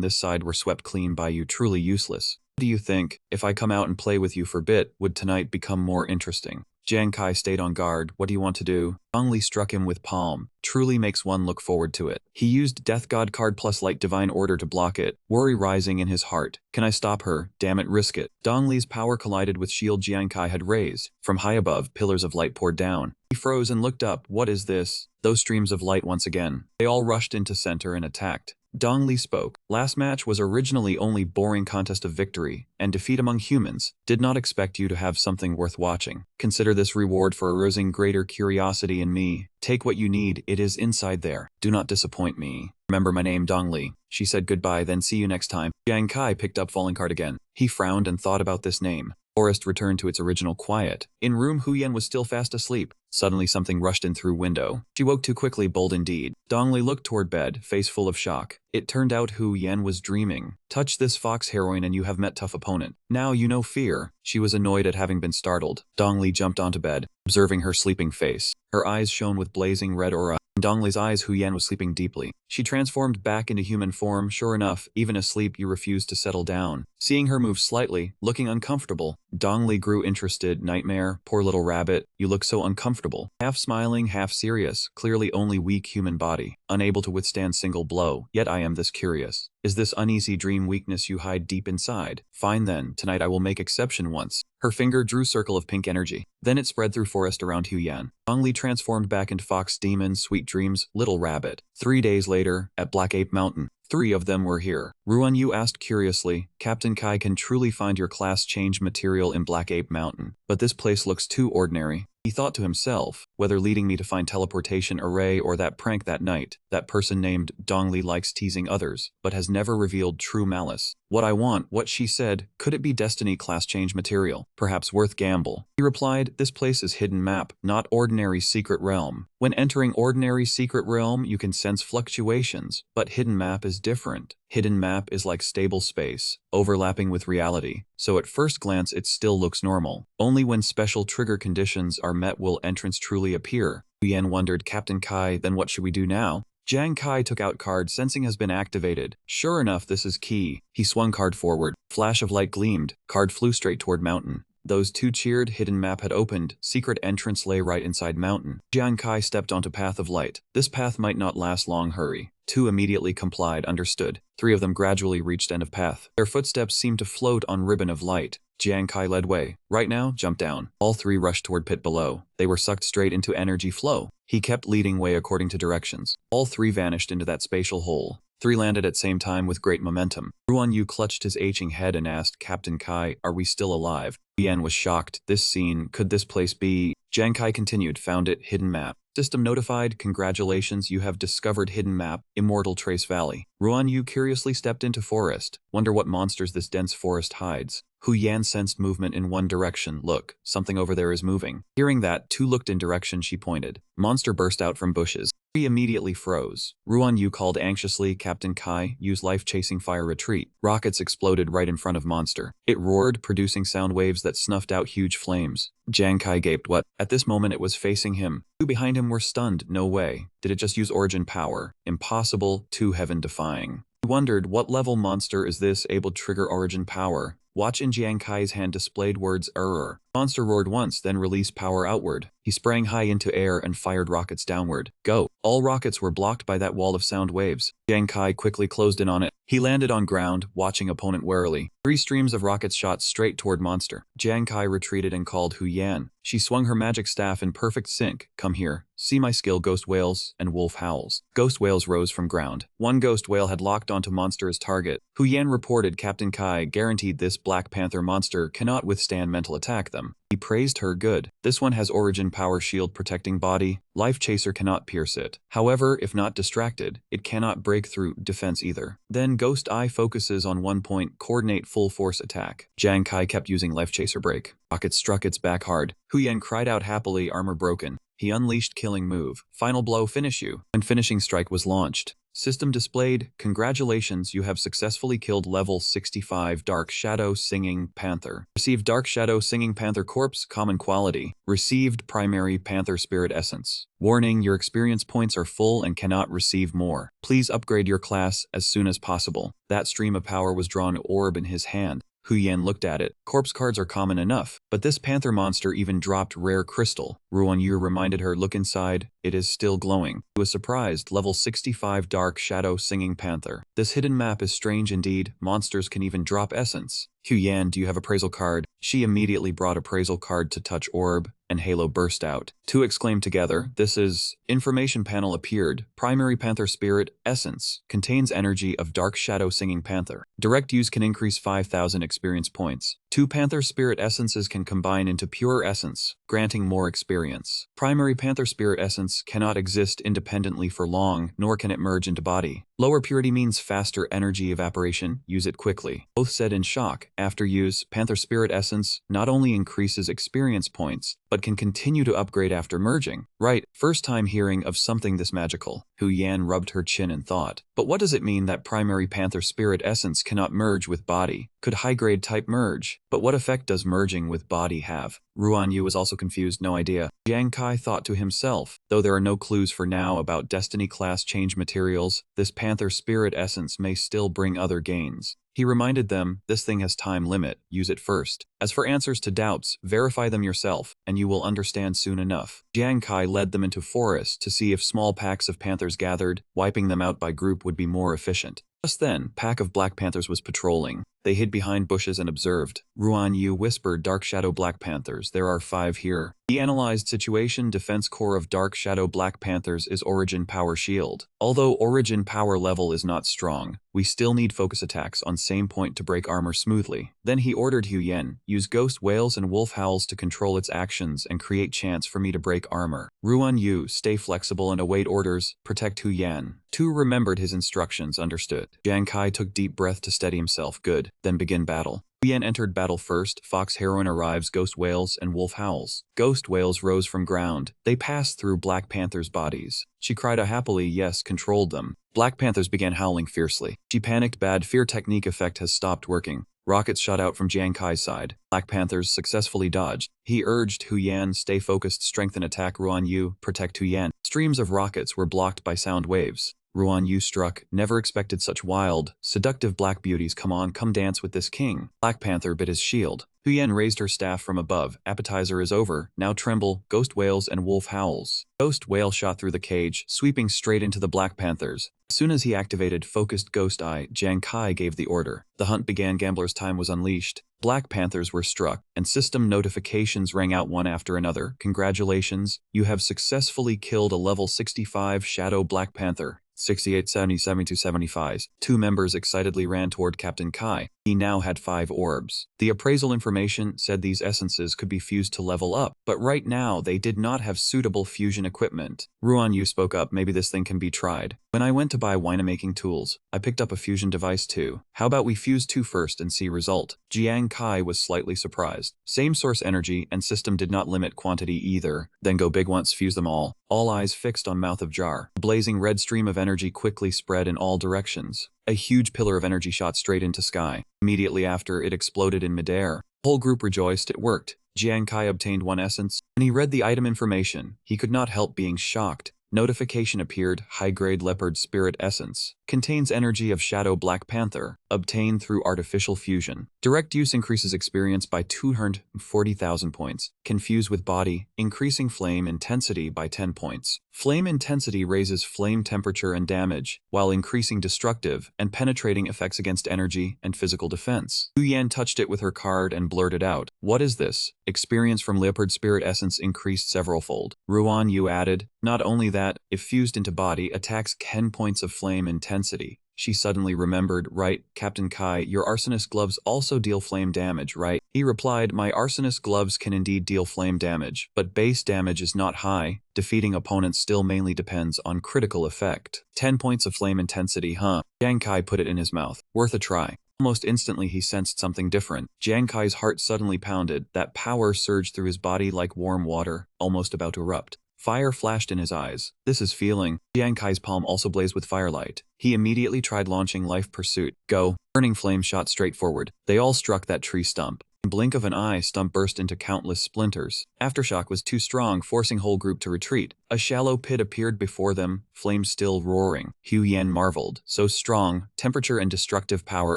this side were swept clean by you, truly useless. What do you think, if I come out and play with you for bit, would tonight become more interesting? Jiang Kai stayed on guard. What do you want to do? Dong Li struck him with palm. Truly makes one look forward to it. He used Death God card plus Light Divine Order to block it, worry rising in his heart. Can I stop her? Damn it, risk it. Dong Li's power collided with shield Jiang Kai had raised. From high above, pillars of light poured down. He froze and looked up. What is this? Those streams of light once again. They all rushed into center and attacked. Dong Li spoke. Last match was originally only boring contest of victory and defeat among humans. Did not expect you to have something worth watching. Consider this reward for arousing greater curiosity in me. Take what you need, it is inside there. Do not disappoint me. Remember my name, Dong Li. She said goodbye, then see you next time. Jiang Kai picked up falling card again. He frowned and thought about this name. Forest returned to its original quiet. In room, Hu Yan was still fast asleep. Suddenly something rushed in through window. She woke too quickly, bold indeed. Dongli looked toward bed, face full of shock. It turned out Hu Yan was dreaming. Touch this fox heroine and you have met tough opponent. Now you know fear. She was annoyed at having been startled. Dongli jumped onto bed, observing her sleeping face. Her eyes shone with blazing red aura. In Dongli's eyes, Hu Yan was sleeping deeply. She transformed back into human form. Sure enough, even asleep you refused to settle down. Seeing her move slightly, looking uncomfortable, Dongli grew interested. Nightmare, poor little rabbit, you look so uncomfortable. Half smiling, half serious, clearly only weak human body, unable to withstand single blow, yet I am this curious. Is this uneasy dream weakness you hide deep inside? Fine then, tonight I will make exception once. Her finger drew circle of pink energy. Then it spread through forest around Hu Yan. Dongli transformed back into fox demon, sweet dreams, little rabbit. 3 days later, at Black Ape Mountain, 3 of them were here. Ruan Yu asked curiously, Captain Kai can truly find your class change material in Black Ape Mountain, but this place looks too ordinary. He thought to himself, whether leading me to find teleportation array or that prank that night, that person named Dongli likes teasing others, but has never revealed true malice. What I want, what she said, could it be Destiny class change material? Perhaps worth gamble. He replied, this place is hidden map, not ordinary secret realm. When entering ordinary secret realm, you can sense fluctuations, but hidden map is different. Hidden map is like stable space, overlapping with reality, so at first glance it still looks normal. Only when special trigger conditions are met will entrance truly appear. Yan wondered, Captain Kai, then what should we do now? Jiang Kai took out card, sensing has been activated. Sure enough, this is key. He swung card forward. Flash of light gleamed. Card flew straight toward mountain. Those 2 cheered. Hidden map had opened. Secret entrance lay right inside mountain. Jiang Kai stepped onto path of light. This path might not last long. Hurry. 2 immediately complied. Understood. 3 of them gradually reached end of path. Their footsteps seemed to float on ribbon of light. Jiang Kai led way. Right now, jump down. All 3 rushed toward pit below. They were sucked straight into energy flow. He kept leading way according to directions. All 3 vanished into that spatial hole. 3 landed at same time with great momentum. Ruan Yu clutched his aching head and asked, Captain Kai, are we still alive? Yan was shocked. This scene, could this place be? Jiang Kai continued, found it, hidden map. System notified, congratulations, you have discovered hidden map, Immortal Trace Valley. Ruan Yu curiously stepped into forest. Wonder what monsters this dense forest hides. Hu Yan sensed movement in one direction. Look, something over there is moving. Hearing that, 2 looked in direction she pointed. Monster burst out from bushes. 3 immediately froze. Ruan Yu called anxiously, Captain Kai, use life-chasing fire retreat. Rockets exploded right in front of monster. It roared, producing sound waves that snuffed out huge flames. Jiang Kai gaped. What? At this moment it was facing him. 2 behind him were stunned. No way. Did it just use origin power? Impossible, too heaven-defying. He wondered, what level monster is this able to trigger origin power? Watch in Jiang Kai's hand displayed words error. Monster roared once, then released power outward. He sprang high into air and fired rockets downward. Go! All rockets were blocked by that wall of sound waves. Jiang Kai quickly closed in on it. He landed on ground, watching opponent warily. 3 streams of rockets shot straight toward monster. Jiang Kai retreated and called Hu Yan. She swung her magic staff in perfect sync. Come here. See my skill, ghost whales and wolf howls. Ghost whales rose from ground. 1 ghost whale had locked onto monster as target. Hu Yan reported, Captain Kai guaranteed this Black Panther monster cannot withstand mental attack them. He praised her. Good. This one has origin power shield protecting body. Life chaser cannot pierce it. However, if not distracted, it cannot break through defense either. Then Ghost Eye focuses on 1 point, coordinate full force attack. Jiang Kai kept using life chaser break. Rocket struck its back hard. Hu Yan cried out happily, armor broken. He unleashed killing move. Final blow, finish you. When finishing strike was launched. System displayed, congratulations, you have successfully killed level 65 Dark Shadow Singing Panther. Received Dark Shadow Singing Panther Corpse, common quality. Received Primary Panther Spirit Essence. Warning, your experience points are full and cannot receive more. Please upgrade your class as soon as possible. That stream of power was drawn orb in his hand. Hu Yan looked at it. Corpse cards are common enough, but this panther monster even dropped rare crystal. Ruan Yu reminded her, look inside, it is still glowing. He was surprised, level 65 Dark Shadow Singing Panther. This hidden map is strange indeed, monsters can even drop essence. Hu Yan, do you have appraisal card? She immediately brought appraisal card to touch orb, and Halo burst out. 2 exclaimed together, this is... Information panel appeared. Primary Panther Spirit Essence. Contains energy of Dark Shadow Singing Panther. Direct use can increase 5,000 experience points. Two Panther Spirit Essences can combine into pure essence, granting more experience. Primary Panther Spirit Essence cannot exist independently for long, nor can it merge into body. Lower purity means faster energy evaporation, use it quickly. Both said in shock. After use, Panther Spirit Essence not only increases experience points, but can continue to upgrade after merging. Right, first time hearing of something this magical. Hu Yan rubbed her chin and thought. But what does it mean that primary Panther Spirit Essence cannot merge with body? Could high-grade type merge? But what effect does merging with body have? Ruan Yu was also confused, no idea. Jiang Kai thought to himself, though there are no clues for now about Destiny class change materials, this Panther Spirit Essence may still bring other gains. He reminded them, this thing has time limit, use it first. As for answers to doubts, verify them yourself, and you will understand soon enough. Jiang Kai led them into forest to see if small packs of panthers gathered, wiping them out by group would be more efficient. Just then, pack of Black Panthers was patrolling. They hid behind bushes and observed. Ruan Yu whispered, Dark Shadow Black Panthers, there are 5 here. He analyzed situation. Defense core of Dark Shadow Black Panthers is Origin Power Shield. Although Origin Power level is not strong, we still need focus attacks on same point to break armor smoothly. Then he ordered Hu Yen, use Ghost Wails and Wolf Howls to control its actions and create chance for me to break armor. Ruan Yu, stay flexible and await orders, protect Hu Yan. Tu remembered his instructions, understood. Jiang Kai took deep breath to steady himself, good, then begin battle. Hu Yan entered battle first. Fox Heroine arrives, Ghost Wails and Wolf Howls. Ghost Wails rose from ground. They passed through Black Panther's bodies. She cried out happily, yes, controlled them. Black Panthers began howling fiercely. She panicked, bad fear technique effect has stopped working. Rockets shot out from Jiang Kai's side. Black Panthers successfully dodged. He urged Hu Yan, stay focused, strengthen attack. Ruan Yu, protect Hu Yan. Streams of rockets were blocked by sound waves. Ruan Yu struck, never expected such wild, seductive black beauties. Come on, come dance with this king. Black Panther bit his shield. Hu Yan raised her staff from above. Appetizer is over, now tremble, Ghost Wails and Wolf Howls. Ghost Wail shot through the cage, sweeping straight into the Black Panthers. As soon as he activated Focused Ghost Eye, Jiang Kai gave the order. The hunt began. Gambler's time was unleashed. Black Panthers were struck, and system notifications rang out one after another. Congratulations, you have successfully killed a level 65 Shadow Black Panther. 68, 70, 72, 75. 2 members excitedly ran toward Captain Kai. He now had 5 orbs. The appraisal information said these essences could be fused to level up, but right now they did not have suitable fusion equipment. Ruan Yu spoke up, maybe this thing can be tried. When I went to buy winemaking tools, I picked up a fusion device too. How about we fuse 2 first and see result? Jiang Kai was slightly surprised. Same source energy and system did not limit quantity either. Then go big once, fuse them all. All eyes fixed on mouth of jar. A blazing red stream of energy quickly spread in all directions. A huge pillar of energy shot straight into sky. Immediately after, it exploded in midair. The whole group rejoiced, it worked. Jiang Kai obtained 1 essence. When he read the item information, he could not help being shocked. Notification appeared, high-grade leopard spirit essence. Contains energy of Shadow Black Panther, obtained through artificial fusion. Direct use increases experience by 240,000 points. Can fuse with body, increasing flame intensity by 10 points. Flame intensity raises flame temperature and damage, while increasing destructive and penetrating effects against energy and physical defense. Hu Yan touched it with her card and blurted out, what is this? Experience from Leopard Spirit Essence increased several-fold. Ruan Yu added, not only that, if fused into body, attacks 10 points of flame intensity. She suddenly remembered, right, Captain Kai, your arsonist gloves also deal flame damage, right? He replied, my arsonist gloves can indeed deal flame damage, but base damage is not high. Defeating opponents still mainly depends on critical effect. 10 points of flame intensity, huh? Jiang Kai put it in his mouth. Worth a try. Almost instantly he sensed something different. Jiang Kai's heart suddenly pounded. That power surged through his body like warm water, almost about to erupt. Fire flashed in his eyes. This is feeling. Jiang Kai's palm also blazed with firelight. He immediately tried launching Life Pursuit. Go. Burning flame shot straight forward. They all struck that tree stump. In blink of an eye, stump burst into countless splinters. Aftershock was too strong, forcing whole group to retreat. A shallow pit appeared before them, flames still roaring. Hu Yan marveled. So strong, temperature and destructive power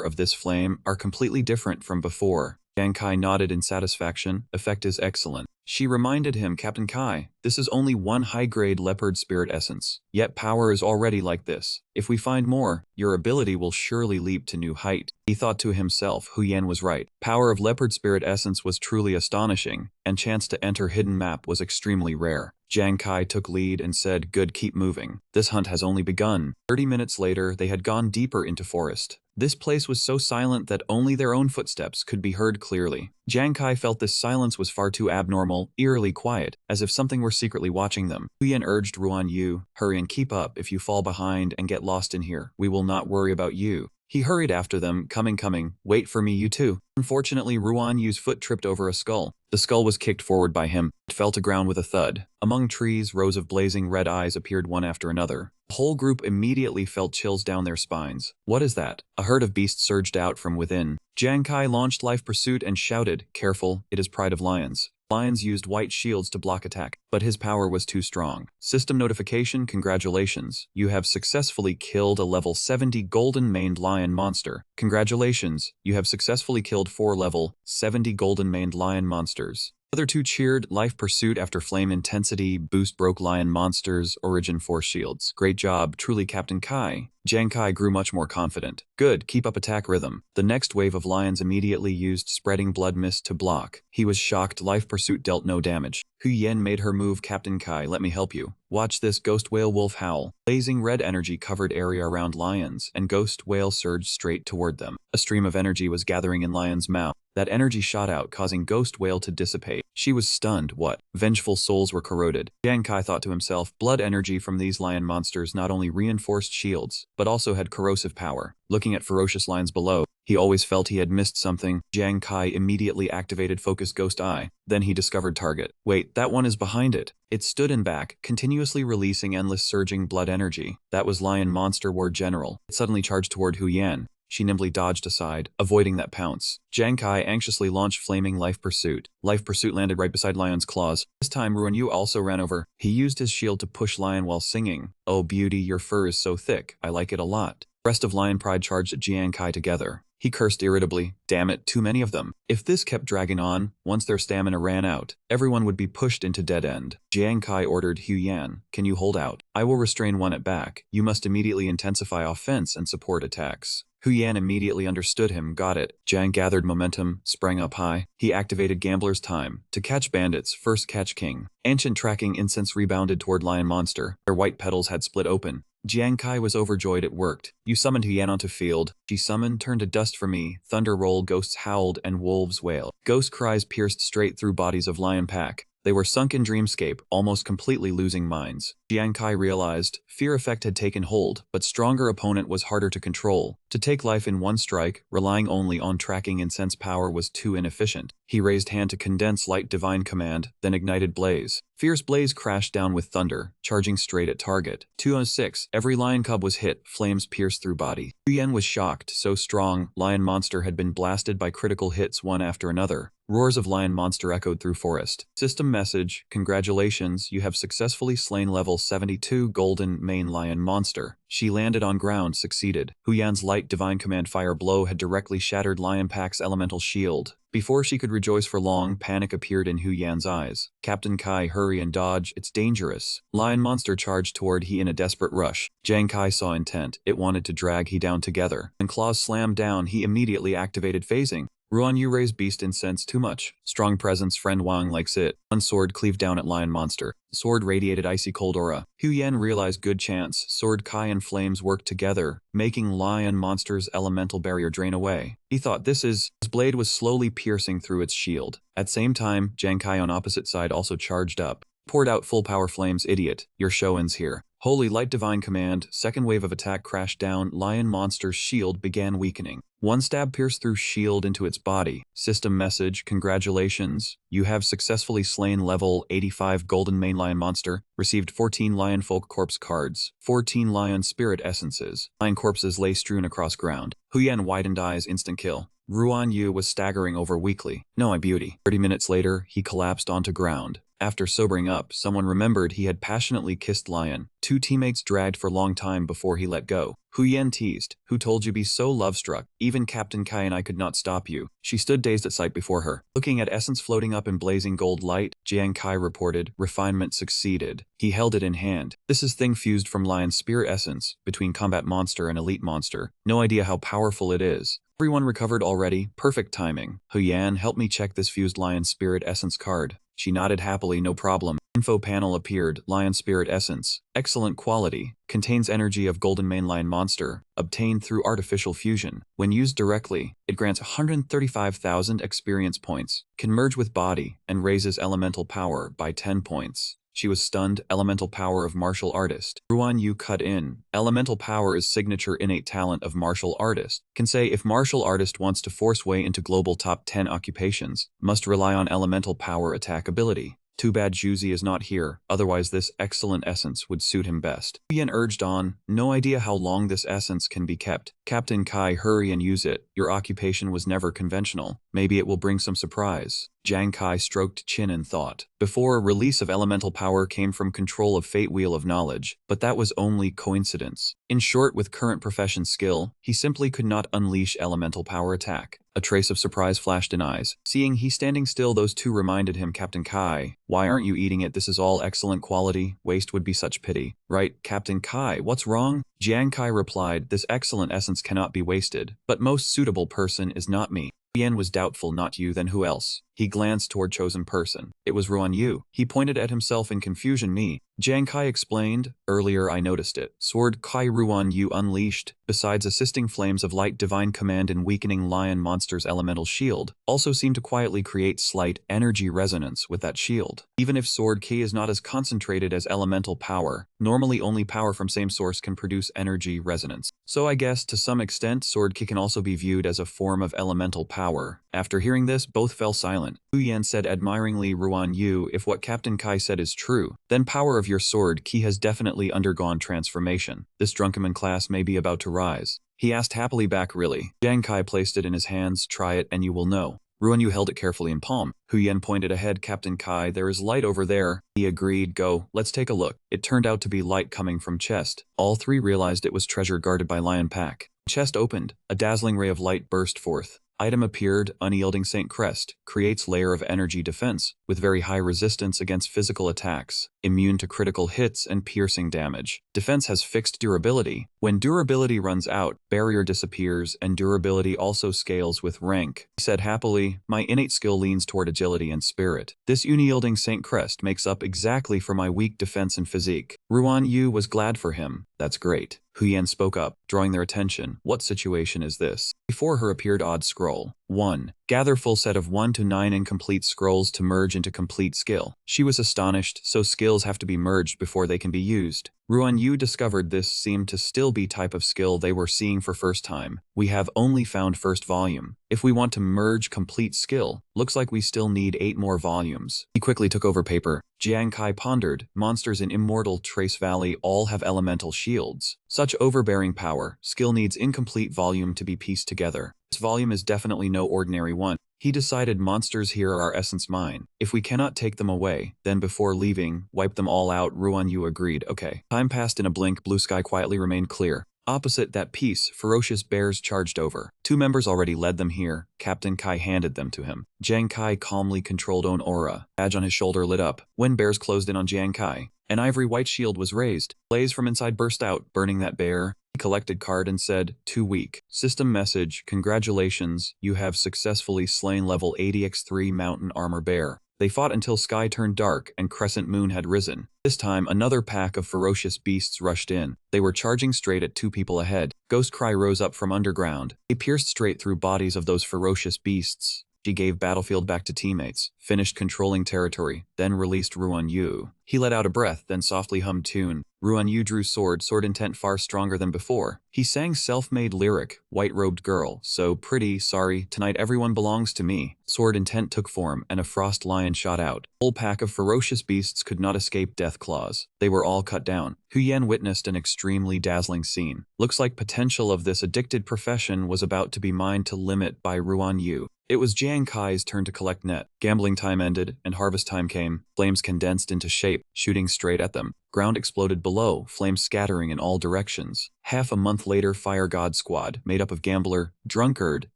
of this flame are completely different from before. Jiang Kai nodded in satisfaction. Effect is excellent. She reminded him, Captain Kai, this is only 1 high-grade leopard spirit essence. Yet power is already like this. If we find more, your ability will surely leap to new height. He thought to himself, Hu Yan was right. Power of leopard spirit essence was truly astonishing, and chance to enter hidden map was extremely rare. Jiang Kai took lead and said, good, keep moving. This hunt has only begun. 30 minutes later, they had gone deeper into forest. This place was so silent that only their own footsteps could be heard clearly. Jiang Kai felt this silence was far too abnormal, eerily quiet, as if something were secretly watching them. Hu Yan urged Ruan Yu, "Hurry and keep up. If you fall behind and get lost in here, we will not worry about you." He hurried after them, coming, wait for me you too. Unfortunately, Ruan Yu's foot tripped over a skull. The skull was kicked forward by him. It fell to ground with a thud. Among trees, rows of blazing red eyes appeared one after another. The whole group immediately felt chills down their spines. What is that? A herd of beasts surged out from within. Jiang Kai launched life pursuit and shouted, "Careful, it is Pride of Lions." Lions used white shields to block attack, but his power was too strong. System notification, congratulations. You have successfully killed a level 70 golden-maned lion monster. Congratulations, you have successfully killed 4 level 70 golden-maned lion monsters. The other two cheered. Life pursuit after flame intensity, boost broke lion monsters, origin force shields. Great job, truly Captain Kai. Jiang Kai grew much more confident. Good, keep up attack rhythm. The next wave of lions immediately used spreading blood mist to block. He was shocked. Life pursuit dealt no damage. Hu Yan made her move. Captain Kai, let me help you. Watch this ghost whale wolf howl. Blazing red energy covered area around lions, and ghost whale surged straight toward them. A stream of energy was gathering in lion's mouth. That energy shot out, causing ghost whale to dissipate. She was stunned. What? Vengeful souls were corroded. Jiang Kai thought to himself, blood energy from these lion monsters not only reinforced shields, but also had corrosive power. Looking at ferocious lions below, he always felt he had missed something. Jiang Kai immediately activated Focus Ghost Eye. Then he discovered target. Wait, that one is behind it. It stood in back, continuously releasing endless surging blood energy. That was Lion Monster War General. It suddenly charged toward Hu Yan. She nimbly dodged aside, avoiding that pounce. Jiang Kai anxiously launched Flaming Life Pursuit. Life Pursuit landed right beside Lion's claws. This time, Ruan Yu also ran over. He used his shield to push Lion while singing, "Oh beauty, your fur is so thick, I like it a lot." The rest of Lion Pride charged at Jiang Kai together. He cursed irritably, "Damn it, too many of them." If this kept dragging on, once their stamina ran out, everyone would be pushed into dead end. Jiang Kai ordered Hu Yan, "Can you hold out? I will restrain one at back. You must immediately intensify offense and support attacks." Hu Yan immediately understood him. Got it. Jiang gathered momentum, sprang up high. He activated Gambler's Time. To catch bandits, first catch king. Ancient tracking incense rebounded toward Lion Monster. Their white petals had split open. Jiang Kai was overjoyed. It worked. You summoned Hu Yan onto field. She summoned, "Turn to dust for me." Thunder rolled, ghosts howled, and wolves wailed. Ghost cries pierced straight through bodies of lion pack. They were sunk in dreamscape, almost completely losing minds. Jiang Kai realized fear effect had taken hold, but stronger opponent was harder to control. To take life in one strike, relying only on tracking incense power was too inefficient. He raised hand to condense light divine command, then ignited blaze. Fierce blaze crashed down with thunder, charging straight at target. 206. Every lion cub was hit, flames pierced through body. Hu Yan was shocked, so strong, lion monster had been blasted by critical hits one after another. Roars of lion monster echoed through forest. System message, congratulations, you have successfully slain level 72 golden main lion monster. She landed on ground, succeeded. Hu Yan's light divine command fire blow had directly shattered Lion Pack's elemental shield. Before she could rejoice for long, panic appeared in Hu Yan's eyes. Captain Kai, hurry and dodge, it's dangerous. Lion monster charged toward he in a desperate rush. Jiang Kai saw intent. It wanted to drag he down together. When claws slammed down, he immediately activated phasing. Ruan Yu raised beast incense too much. Strong presence, friend Wang likes it. One sword cleaved down at lion monster. Sword radiated icy cold aura. Hu Yan realized good chance. Sword Kai and flames worked together, making lion monster's elemental barrier drain away. He thought his blade was slowly piercing through its shield. At same time, Jiang Kai on opposite side also charged up. Poured out full power flames. Idiot, your show ends here. Holy light divine command, second wave of attack crashed down, lion monster's shield began weakening. One stab pierced through shield into its body. System message, congratulations, you have successfully slain level 85 golden main lion monster, received 14 lion folk corpse cards, 14 lion spirit essences. Lion corpses lay strewn across ground. Hu Yan widened eyes, instant kill. Ruan Yu was staggering over weakly. No, my beauty. 30 minutes later, he collapsed onto ground. After sobering up, someone remembered he had passionately kissed Lion. Two teammates dragged for long time before he let go. Hu Yan teased, "Who told you be so love-struck? Even Captain Kai and I could not stop you." She stood dazed at sight before her. Looking at essence floating up in blazing gold light, Jiang Kai reported, "Refinement succeeded." He held it in hand. This is thing fused from Lion's spirit essence, between combat monster and elite monster. No idea how powerful it is. Everyone recovered already. Perfect timing. Hu Yan, help me check this fused lion spirit essence card. She nodded happily, no problem. Info panel appeared, Lion Spirit Essence. Excellent quality. Contains energy of golden mainline monster, obtained through artificial fusion. When used directly, it grants 135,000 experience points, can merge with body, and raises elemental power by 10 points. She was stunned. Elemental power of martial artist. Ruan Yu cut in. Elemental power is signature innate talent of martial artist. Can say if martial artist wants to force way into global top 10 occupations, must rely on elemental power attack ability. Too bad Juzi is not here, otherwise this excellent essence would suit him best. Yen urged on, no idea how long this essence can be kept. Captain Kai, hurry and use it. Your occupation was never conventional. Maybe it will bring some surprise. Jiang Kai stroked chin in thought. Before, release of elemental power came from control of fate wheel of knowledge, but that was only coincidence. In short, with current profession skill, he simply could not unleash elemental power attack. A trace of surprise flashed in eyes. Seeing he standing still, those two reminded him, Captain Kai, why aren't you eating it? This is all excellent quality. Waste would be such pity. Right, Captain Kai, what's wrong? Jiang Kai replied, this excellent essence cannot be wasted, but most suitable person is not me. Yen was doubtful. Not you, then who else? He glanced toward chosen person. It was Ruan Yu. He pointed at himself in confusion. Me. Jiang Kai explained, earlier I noticed it. Sword Kai Ruan Yu unleashed, besides assisting flames of light divine command in weakening lion monster's elemental shield, also seemed to quietly create slight energy resonance with that shield. Even if sword ki is not as concentrated as elemental power, normally only power from same source can produce energy resonance. So I guess to some extent sword ki can also be viewed as a form of elemental power. After hearing this, both fell silent. Hu Yan said admiringly, Ruan Yu, if what Captain Kai said is true, then power of your sword ki has definitely undergone transformation. This drunken class may be about to rise. He asked happily back, really? Jiang Kai placed it in his hands, try it and you will know. Ruan Yu held it carefully in palm. Hu Yan pointed ahead, Captain Kai, there is light over there. He agreed, go, let's take a look. It turned out to be light coming from chest. All three realized it was treasure guarded by lion pack. Chest opened, a dazzling ray of light burst forth. Item appeared, unyielding Saint Crest, creates layer of energy defense, with very high resistance against physical attacks, immune to critical hits and piercing damage. Defense has fixed durability. When durability runs out, barrier disappears and durability also scales with rank. He said happily, my innate skill leans toward agility and spirit. This unyielding Saint Crest makes up exactly for my weak defense and physique. Ruan Yu was glad for him. That's great. Hu Yan spoke up, drawing their attention. What situation is this? Before her appeared odd scroll. 1. Gather full set of 1 to 9 incomplete scrolls to merge into complete skill. She was astonished, so skills have to be merged before they can be used. Ruan Yu discovered this seemed to still be type of skill they were seeing for first time. We have only found first volume. If we want to merge complete skill, looks like we still need 8 more volumes. He quickly took over paper. Jiang Kai pondered, monsters in Immortal Trace Valley all have elemental shields. Such overbearing power, skill needs incomplete volume to be pieced together. This volume is definitely no ordinary one. He decided monsters here are our essence mine. If we cannot take them away, then before leaving, wipe them all out. Ruan Yu agreed, okay. Time passed in a blink, blue sky quietly remained clear. Opposite that piece, ferocious bears charged over. 2 members already led them here. Captain Kai handed them to him. Jiang Kai calmly controlled own aura. Badge on his shoulder lit up. When bears closed in on Jiang Kai, an ivory white shield was raised. Blaze from inside burst out, burning that bear. He collected card and said, too weak. System message, congratulations, you have successfully slain level 80x3 mountain armor bear. They fought until sky turned dark and crescent moon had risen. This time, another pack of ferocious beasts rushed in. They were charging straight at 2 people ahead. Ghost cry rose up from underground. They pierced straight through bodies of those ferocious beasts. She gave battlefield back to teammates, finished controlling territory, then released Ruan Yu. He let out a breath, then softly hummed tune. Ruan Yu drew sword intent far stronger than before. He sang self-made lyric, white-robed girl, so pretty, sorry, tonight everyone belongs to me. Sword intent took form, and a frost lion shot out. Whole pack of ferocious beasts could not escape death claws. They were all cut down. Hu Yan witnessed an extremely dazzling scene. Looks like potential of this addicted profession was about to be mined to limit by Ruan Yu. It was Jiang Kai's turn to collect net. Gambling time ended, and harvest time came. Flames condensed into shape, shooting straight at them. Ground exploded below, flames scattering in all directions. Half a month later, Fire God Squad, made up of Gambler, Drunkard,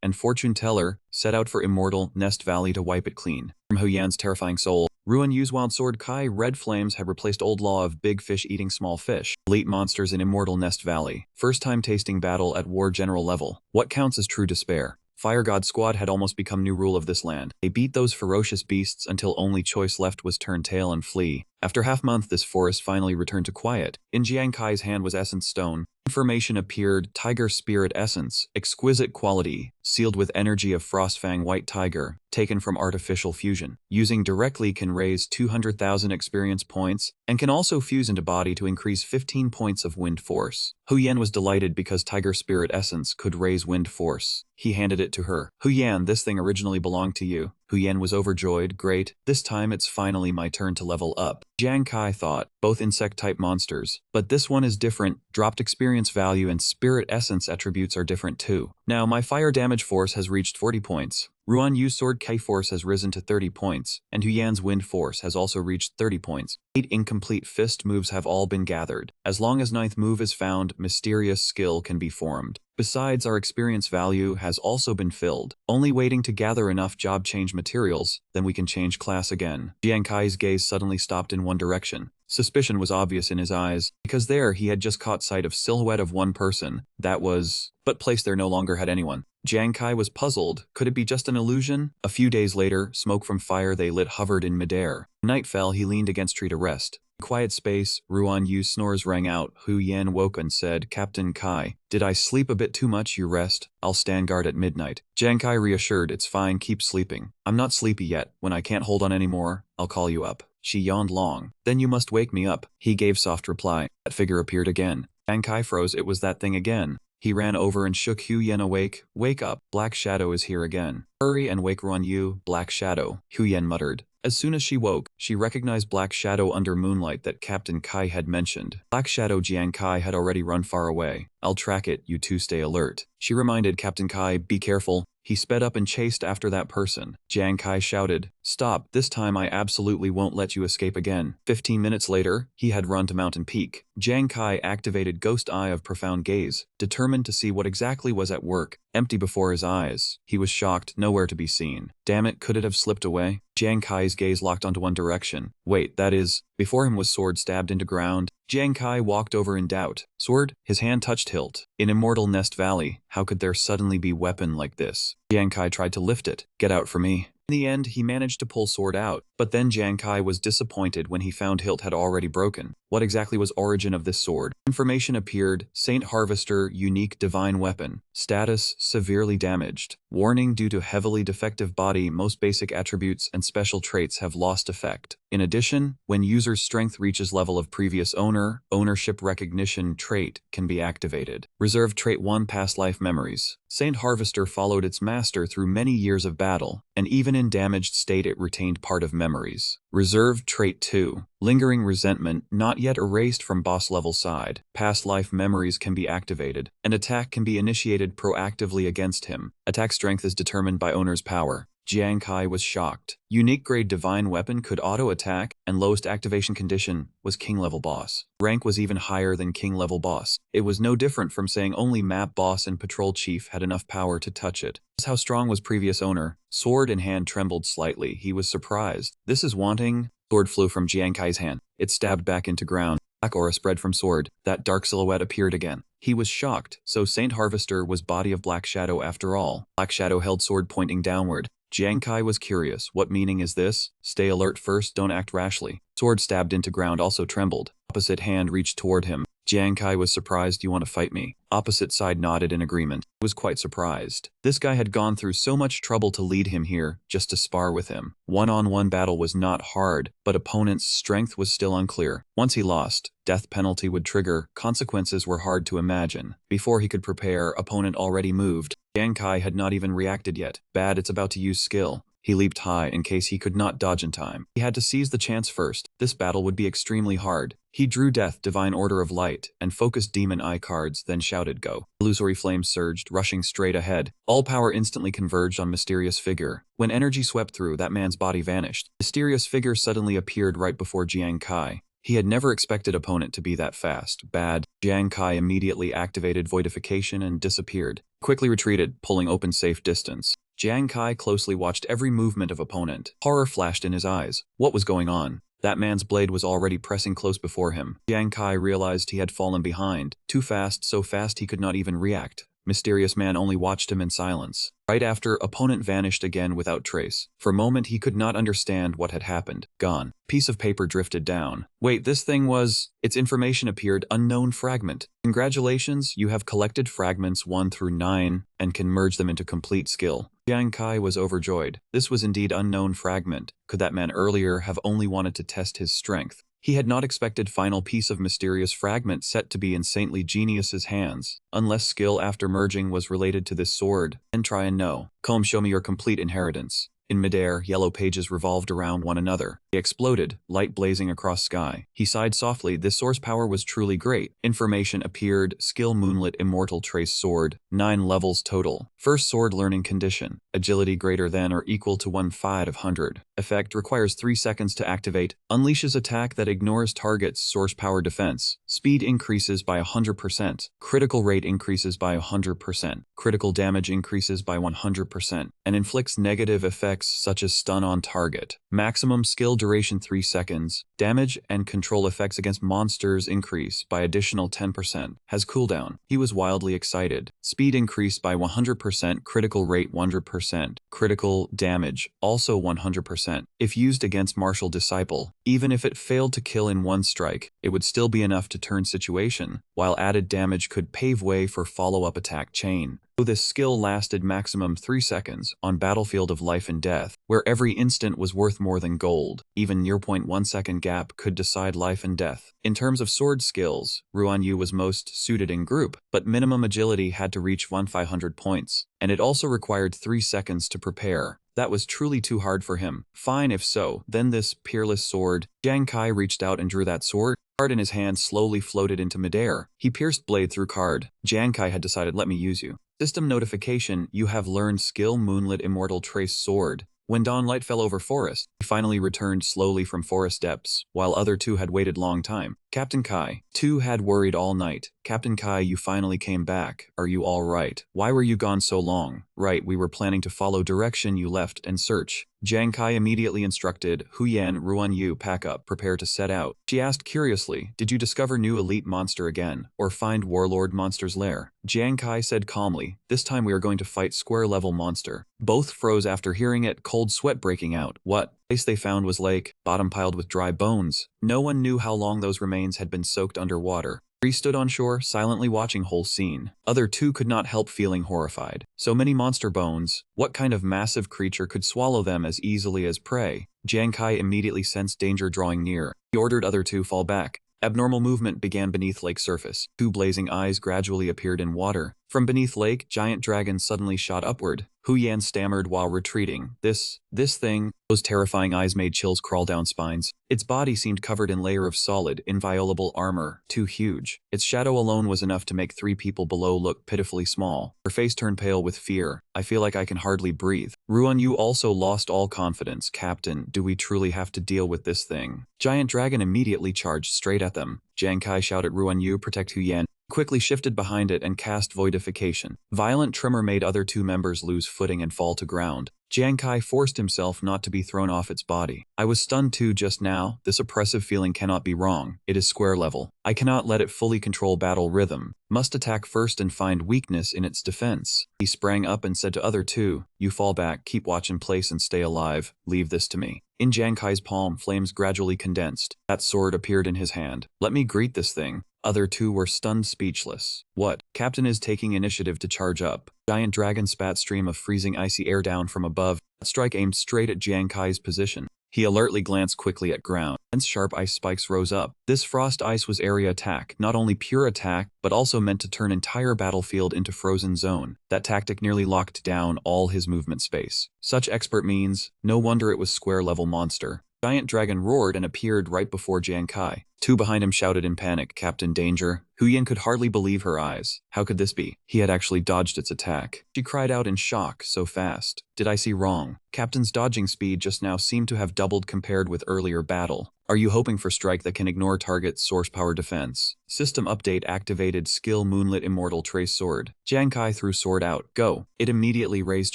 and Fortune Teller, set out for Immortal Nest Valley to wipe it clean. From Hu Yan's terrifying soul, Ruan Yu's wild sword Kai Red Flames had replaced old law of big fish eating small fish. Elite monsters in Immortal Nest Valley. First time tasting battle at war general level. What counts as true despair? Fire God Squad had almost become new rule of this land. They beat those ferocious beasts until only choice left was turn tail and flee. After half-month, this forest finally returned to quiet. In Jiang Kai's hand was Essence Stone. Information appeared: Tiger Spirit Essence, exquisite quality, sealed with energy of Frostfang White Tiger, taken from artificial fusion. Using directly can raise 200,000 experience points, and can also fuse into body to increase 15 points of wind force. Hu Yan was delighted because Tiger Spirit Essence could raise wind force. He handed it to her. Hu Yan, this thing originally belonged to you. Hu Yan was overjoyed. Great, this time it's finally my turn to level up. Jiang Kai thought, both insect-type monsters, but this one is different. Dropped experience value and spirit essence attributes are different too. Now my fire damage force has reached 40 points. Ruan Yu's sword K force has risen to 30 points, and Hu Yan's wind force has also reached 30 points. 8 incomplete fist moves have all been gathered. As long as 9th move is found, mysterious skill can be formed. Besides, our experience value has also been filled. Only waiting to gather enough job change materials, then we can change class again. Jiang Kai's gaze suddenly stopped in one direction. Suspicion was obvious in his eyes, because there he had just caught sight of silhouette of one person. That was... but placed there no longer had anyone. Jiang Kai was puzzled. Could it be just an illusion? A few days later, smoke from fire they lit hovered in midair. Night fell, he leaned against tree to rest. In quiet space, Ruan Yu's snores rang out. Hu Yan woke and said, Captain Kai, did I sleep a bit too much? You rest. I'll stand guard at midnight. Jiang Kai reassured, it's fine, keep sleeping. I'm not sleepy yet. When I can't hold on anymore, I'll call you up. She yawned long. Then you must wake me up. He gave soft reply. That figure appeared again. Jiang Kai froze. It was that thing again. He ran over and shook Hu Yan awake. Wake up, Black Shadow is here again. Hurry and wake Ruan Yu, Black Shadow, Hu Yan muttered. As soon as she woke, she recognized Black Shadow under moonlight that Captain Kai had mentioned. Black Shadow Jiang Kai had already run far away. I'll track it, you two stay alert. She reminded Captain Kai, be careful. He sped up and chased after that person. Jiang Kai shouted, stop, this time I absolutely won't let you escape again. 15 minutes later, he had run to Mountain Peak. Jiang Kai activated Ghost Eye of Profound Gaze, determined to see what exactly was at work. Empty before his eyes. He was shocked, nowhere to be seen. Damn it, could it have slipped away? Jiang Kai's gaze locked onto one direction. Wait, that is... Before him was sword stabbed into ground. Jiang Kai walked over in doubt. Sword? His hand touched hilt. In Immortal Nest Valley, how could there suddenly be weapon like this? Jiang Kai tried to lift it. Get out for me. In the end, he managed to pull sword out, but then Jiang Kai was disappointed when he found hilt had already broken. What exactly was origin of this sword? Information appeared: Saint Harvester, unique divine weapon. Status: severely damaged. Warning: due to heavily defective body, most basic attributes and special traits have lost effect. In addition, when user's strength reaches level of previous owner, ownership recognition trait can be activated. Reserved trait 1: past life memories. Saint Harvester followed its master through many years of battle, and even in damaged state it retained part of memories. Reserved trait 2: lingering resentment, not yet erased from boss level side. Past life memories can be activated. An attack can be initiated proactively against him. Attack strength is determined by owner's power. Jiang Kai was shocked. Unique grade divine weapon could auto-attack, and lowest activation condition was king level boss. Rank was even higher than king level boss. It was no different from saying only map boss and patrol chief had enough power to touch it. How strong was previous owner? Sword in hand trembled slightly. He was surprised. This is wanting. Sword flew from Jiang Kai's hand. It stabbed back into ground. Black aura spread from sword. That dark silhouette appeared again. He was shocked. So Saint Harvester was body of Black Shadow after all. Black Shadow held sword pointing downward. Jiang Kai was curious. What meaning is this? Stay alert first, don't act rashly. Sword stabbed into ground also trembled. Opposite hand reached toward him. Jiang Kai was surprised. You want to fight me? Opposite side nodded in agreement. He was quite surprised. This guy had gone through so much trouble to lead him here, just to spar with him. One-on-one battle was not hard, but opponent's strength was still unclear. Once he lost, death penalty would trigger. Consequences were hard to imagine. Before he could prepare, opponent already moved. Jiang Kai had not even reacted yet. Bad, it's about to use skill. He leaped high in case he could not dodge in time. He had to seize the chance first. This battle would be extremely hard. He drew Death, Divine Order of Light, and focused Demon Eye cards, then shouted go. Illusory flames surged, rushing straight ahead. All power instantly converged on Mysterious Figure. When energy swept through, that man's body vanished. Mysterious Figure suddenly appeared right before Jiang Kai. He had never expected opponent to be that fast. Bad. Jiang Kai immediately activated Voidification and disappeared. Quickly retreated, pulling open safe distance. Jiang Kai closely watched every movement of opponent. Horror flashed in his eyes. What was going on? That man's blade was already pressing close before him. Jiang Kai realized he had fallen behind. Too fast, so fast he could not even react. Mysterious man only watched him in silence. Right after, opponent vanished again without trace. For a moment he could not understand what had happened. Gone. Piece of paper drifted down. Wait, this thing was... Its information appeared unknown fragment. Congratulations, you have collected fragments 1 through 9 and can merge them into complete skill. Jiang Kai was overjoyed. This was indeed unknown fragment. Could that man earlier have only wanted to test his strength? He had not expected final piece of mysterious fragment set to be in saintly genius's hands, unless skill after merging was related to this sword. And try and know. Come show me your complete inheritance. In midair, yellow pages revolved around one another. They exploded, light blazing across sky. He sighed softly. This source power was truly great. Information appeared. Skill Moonlit Immortal Trace Sword. 9 levels total. First sword learning condition. Agility greater than or equal to 1/500. Effect requires 3 seconds to activate. Unleashes attack that ignores target's source power defense. Speed increases by 100%. Critical rate increases by 100%. Critical damage increases by 100%. And inflicts negative effects such as stun on target. Maximum skill duration 3 seconds. Damage and control effects against monsters increase by additional 10%. Has cooldown. He was wildly excited. Speed increased by 100%. Critical rate 100%. Critical damage also 100%. If used against martial disciple, even if it failed to kill in one strike, it would still be enough to turn situation, while added damage could pave way for follow-up attack chain. Though this skill lasted maximum 3 seconds on battlefield of life and death, where every instant was worth more than gold, even near 0.1 second gap could decide life and death. In terms of sword skills, Ruan Yu was most suited in group, but minimum agility had to reach 1,500 points, and it also required 3 seconds to prepare. That was truly too hard for him. Fine if so, then this peerless sword. Jiang Kai reached out and drew that sword. Card in his hand slowly floated into midair. He pierced blade through card. Jiang Kai had decided, let me use you. System notification, you have learned skill Moonlit Immortal Trace Sword. When dawnlight fell over forest, he finally returned slowly from forest depths, while other two had waited long time. Captain Kai. Two had worried all night. Captain Kai, you finally came back. Are you all right? Why were you gone so long? Right, we were planning to follow direction you left and search. Jiang Kai immediately instructed Huyan Ruan Yu pack up, prepare to set out. She asked curiously, did you discover new elite monster again, or find warlord monster's lair? Jiang Kai said calmly, this time we are going to fight square level monster. Both froze after hearing it, cold sweat breaking out. What? The place they found was lake, bottom piled with dry bones. No one knew how long those remains had been soaked underwater. Three stood on shore, silently watching whole scene. Other two could not help feeling horrified. So many monster bones. What kind of massive creature could swallow them as easily as prey? Jiang Kai immediately sensed danger drawing near. He ordered other two fall back. Abnormal movement began beneath lake surface. Two blazing eyes gradually appeared in water. From beneath lake, giant dragon suddenly shot upward. Hu Yan stammered while retreating. This thing, those terrifying eyes made chills crawl down spines. Its body seemed covered in layer of solid, inviolable armor, too huge. Its shadow alone was enough to make 3 people below look pitifully small. Her face turned pale with fear. I feel like I can hardly breathe. Ruan Yu also lost all confidence. Captain, do we truly have to deal with this thing? Giant dragon immediately charged straight at them. Jiang Kai shouted Ruan Yu, protect Hu Yan. Quickly shifted behind it and cast voidification. Violent tremor made other 2 members lose footing and fall to ground. Jiang Kai forced himself not to be thrown off its body. I was stunned too just now. This oppressive feeling cannot be wrong. It is square level. I cannot let it fully control battle rhythm. Must attack first and find weakness in its defense. He sprang up and said to other 2, you fall back, keep watch in place and stay alive. Leave this to me. In Jiang Kai's palm, flames gradually condensed. That sword appeared in his hand. Let me greet this thing. Other 2 were stunned speechless. What? Captain is taking initiative to charge up. Giant dragon spat stream of freezing icy air down from above. That strike aimed straight at Jiang Kai's position. He alertly glanced quickly at ground. Dense sharp ice spikes rose up. This frost ice was area attack, not only pure attack, but also meant to turn entire battlefield into frozen zone. That tactic nearly locked down all his movement space. Such expert means, no wonder it was square level monster. Giant dragon roared and appeared right before Jiang Kai. 2 behind him shouted in panic, Captain, danger. Huyan could hardly believe her eyes. How could this be? He had actually dodged its attack. She cried out in shock, so fast. Did I see wrong? Captain's dodging speed just now seemed to have doubled compared with earlier battle. Are you hoping for strike that can ignore target's source power defense? System update activated skill Moonlit Immortal Trace Sword. Jiang Kai threw sword out. Go. It immediately raised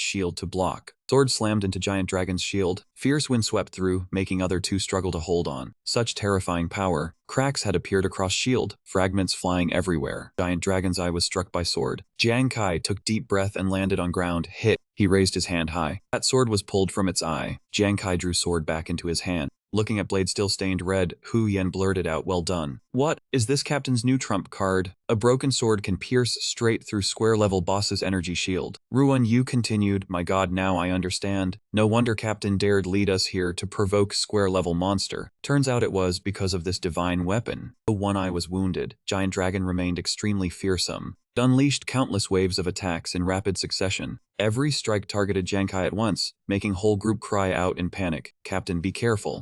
shield to block. Sword slammed into Giant Dragon's shield. Fierce wind swept through, making other two struggle to hold on. Such terrifying power. Cracks had appeared across shield, fragments flying everywhere. Giant Dragon's eye was struck by sword. Jiang Kai took deep breath and landed on ground. Hit. He raised his hand high. That sword was pulled from its eye. Jiang Kai drew sword back into his hand. Looking at blade still stained red, Hu Yen blurted out, "Well done." What? Is this captain's new trump card? A broken sword can pierce straight through square-level boss's energy shield. Ruan Yu continued, "My god, now I understand. No wonder captain dared lead us here to provoke square-level monster. Turns out it was because of this divine weapon." The one eye was wounded. Giant Dragon remained extremely fearsome. It unleashed countless waves of attacks in rapid succession. Every strike targeted Jiang Kai at once, making whole group cry out in panic, "Captain, be careful."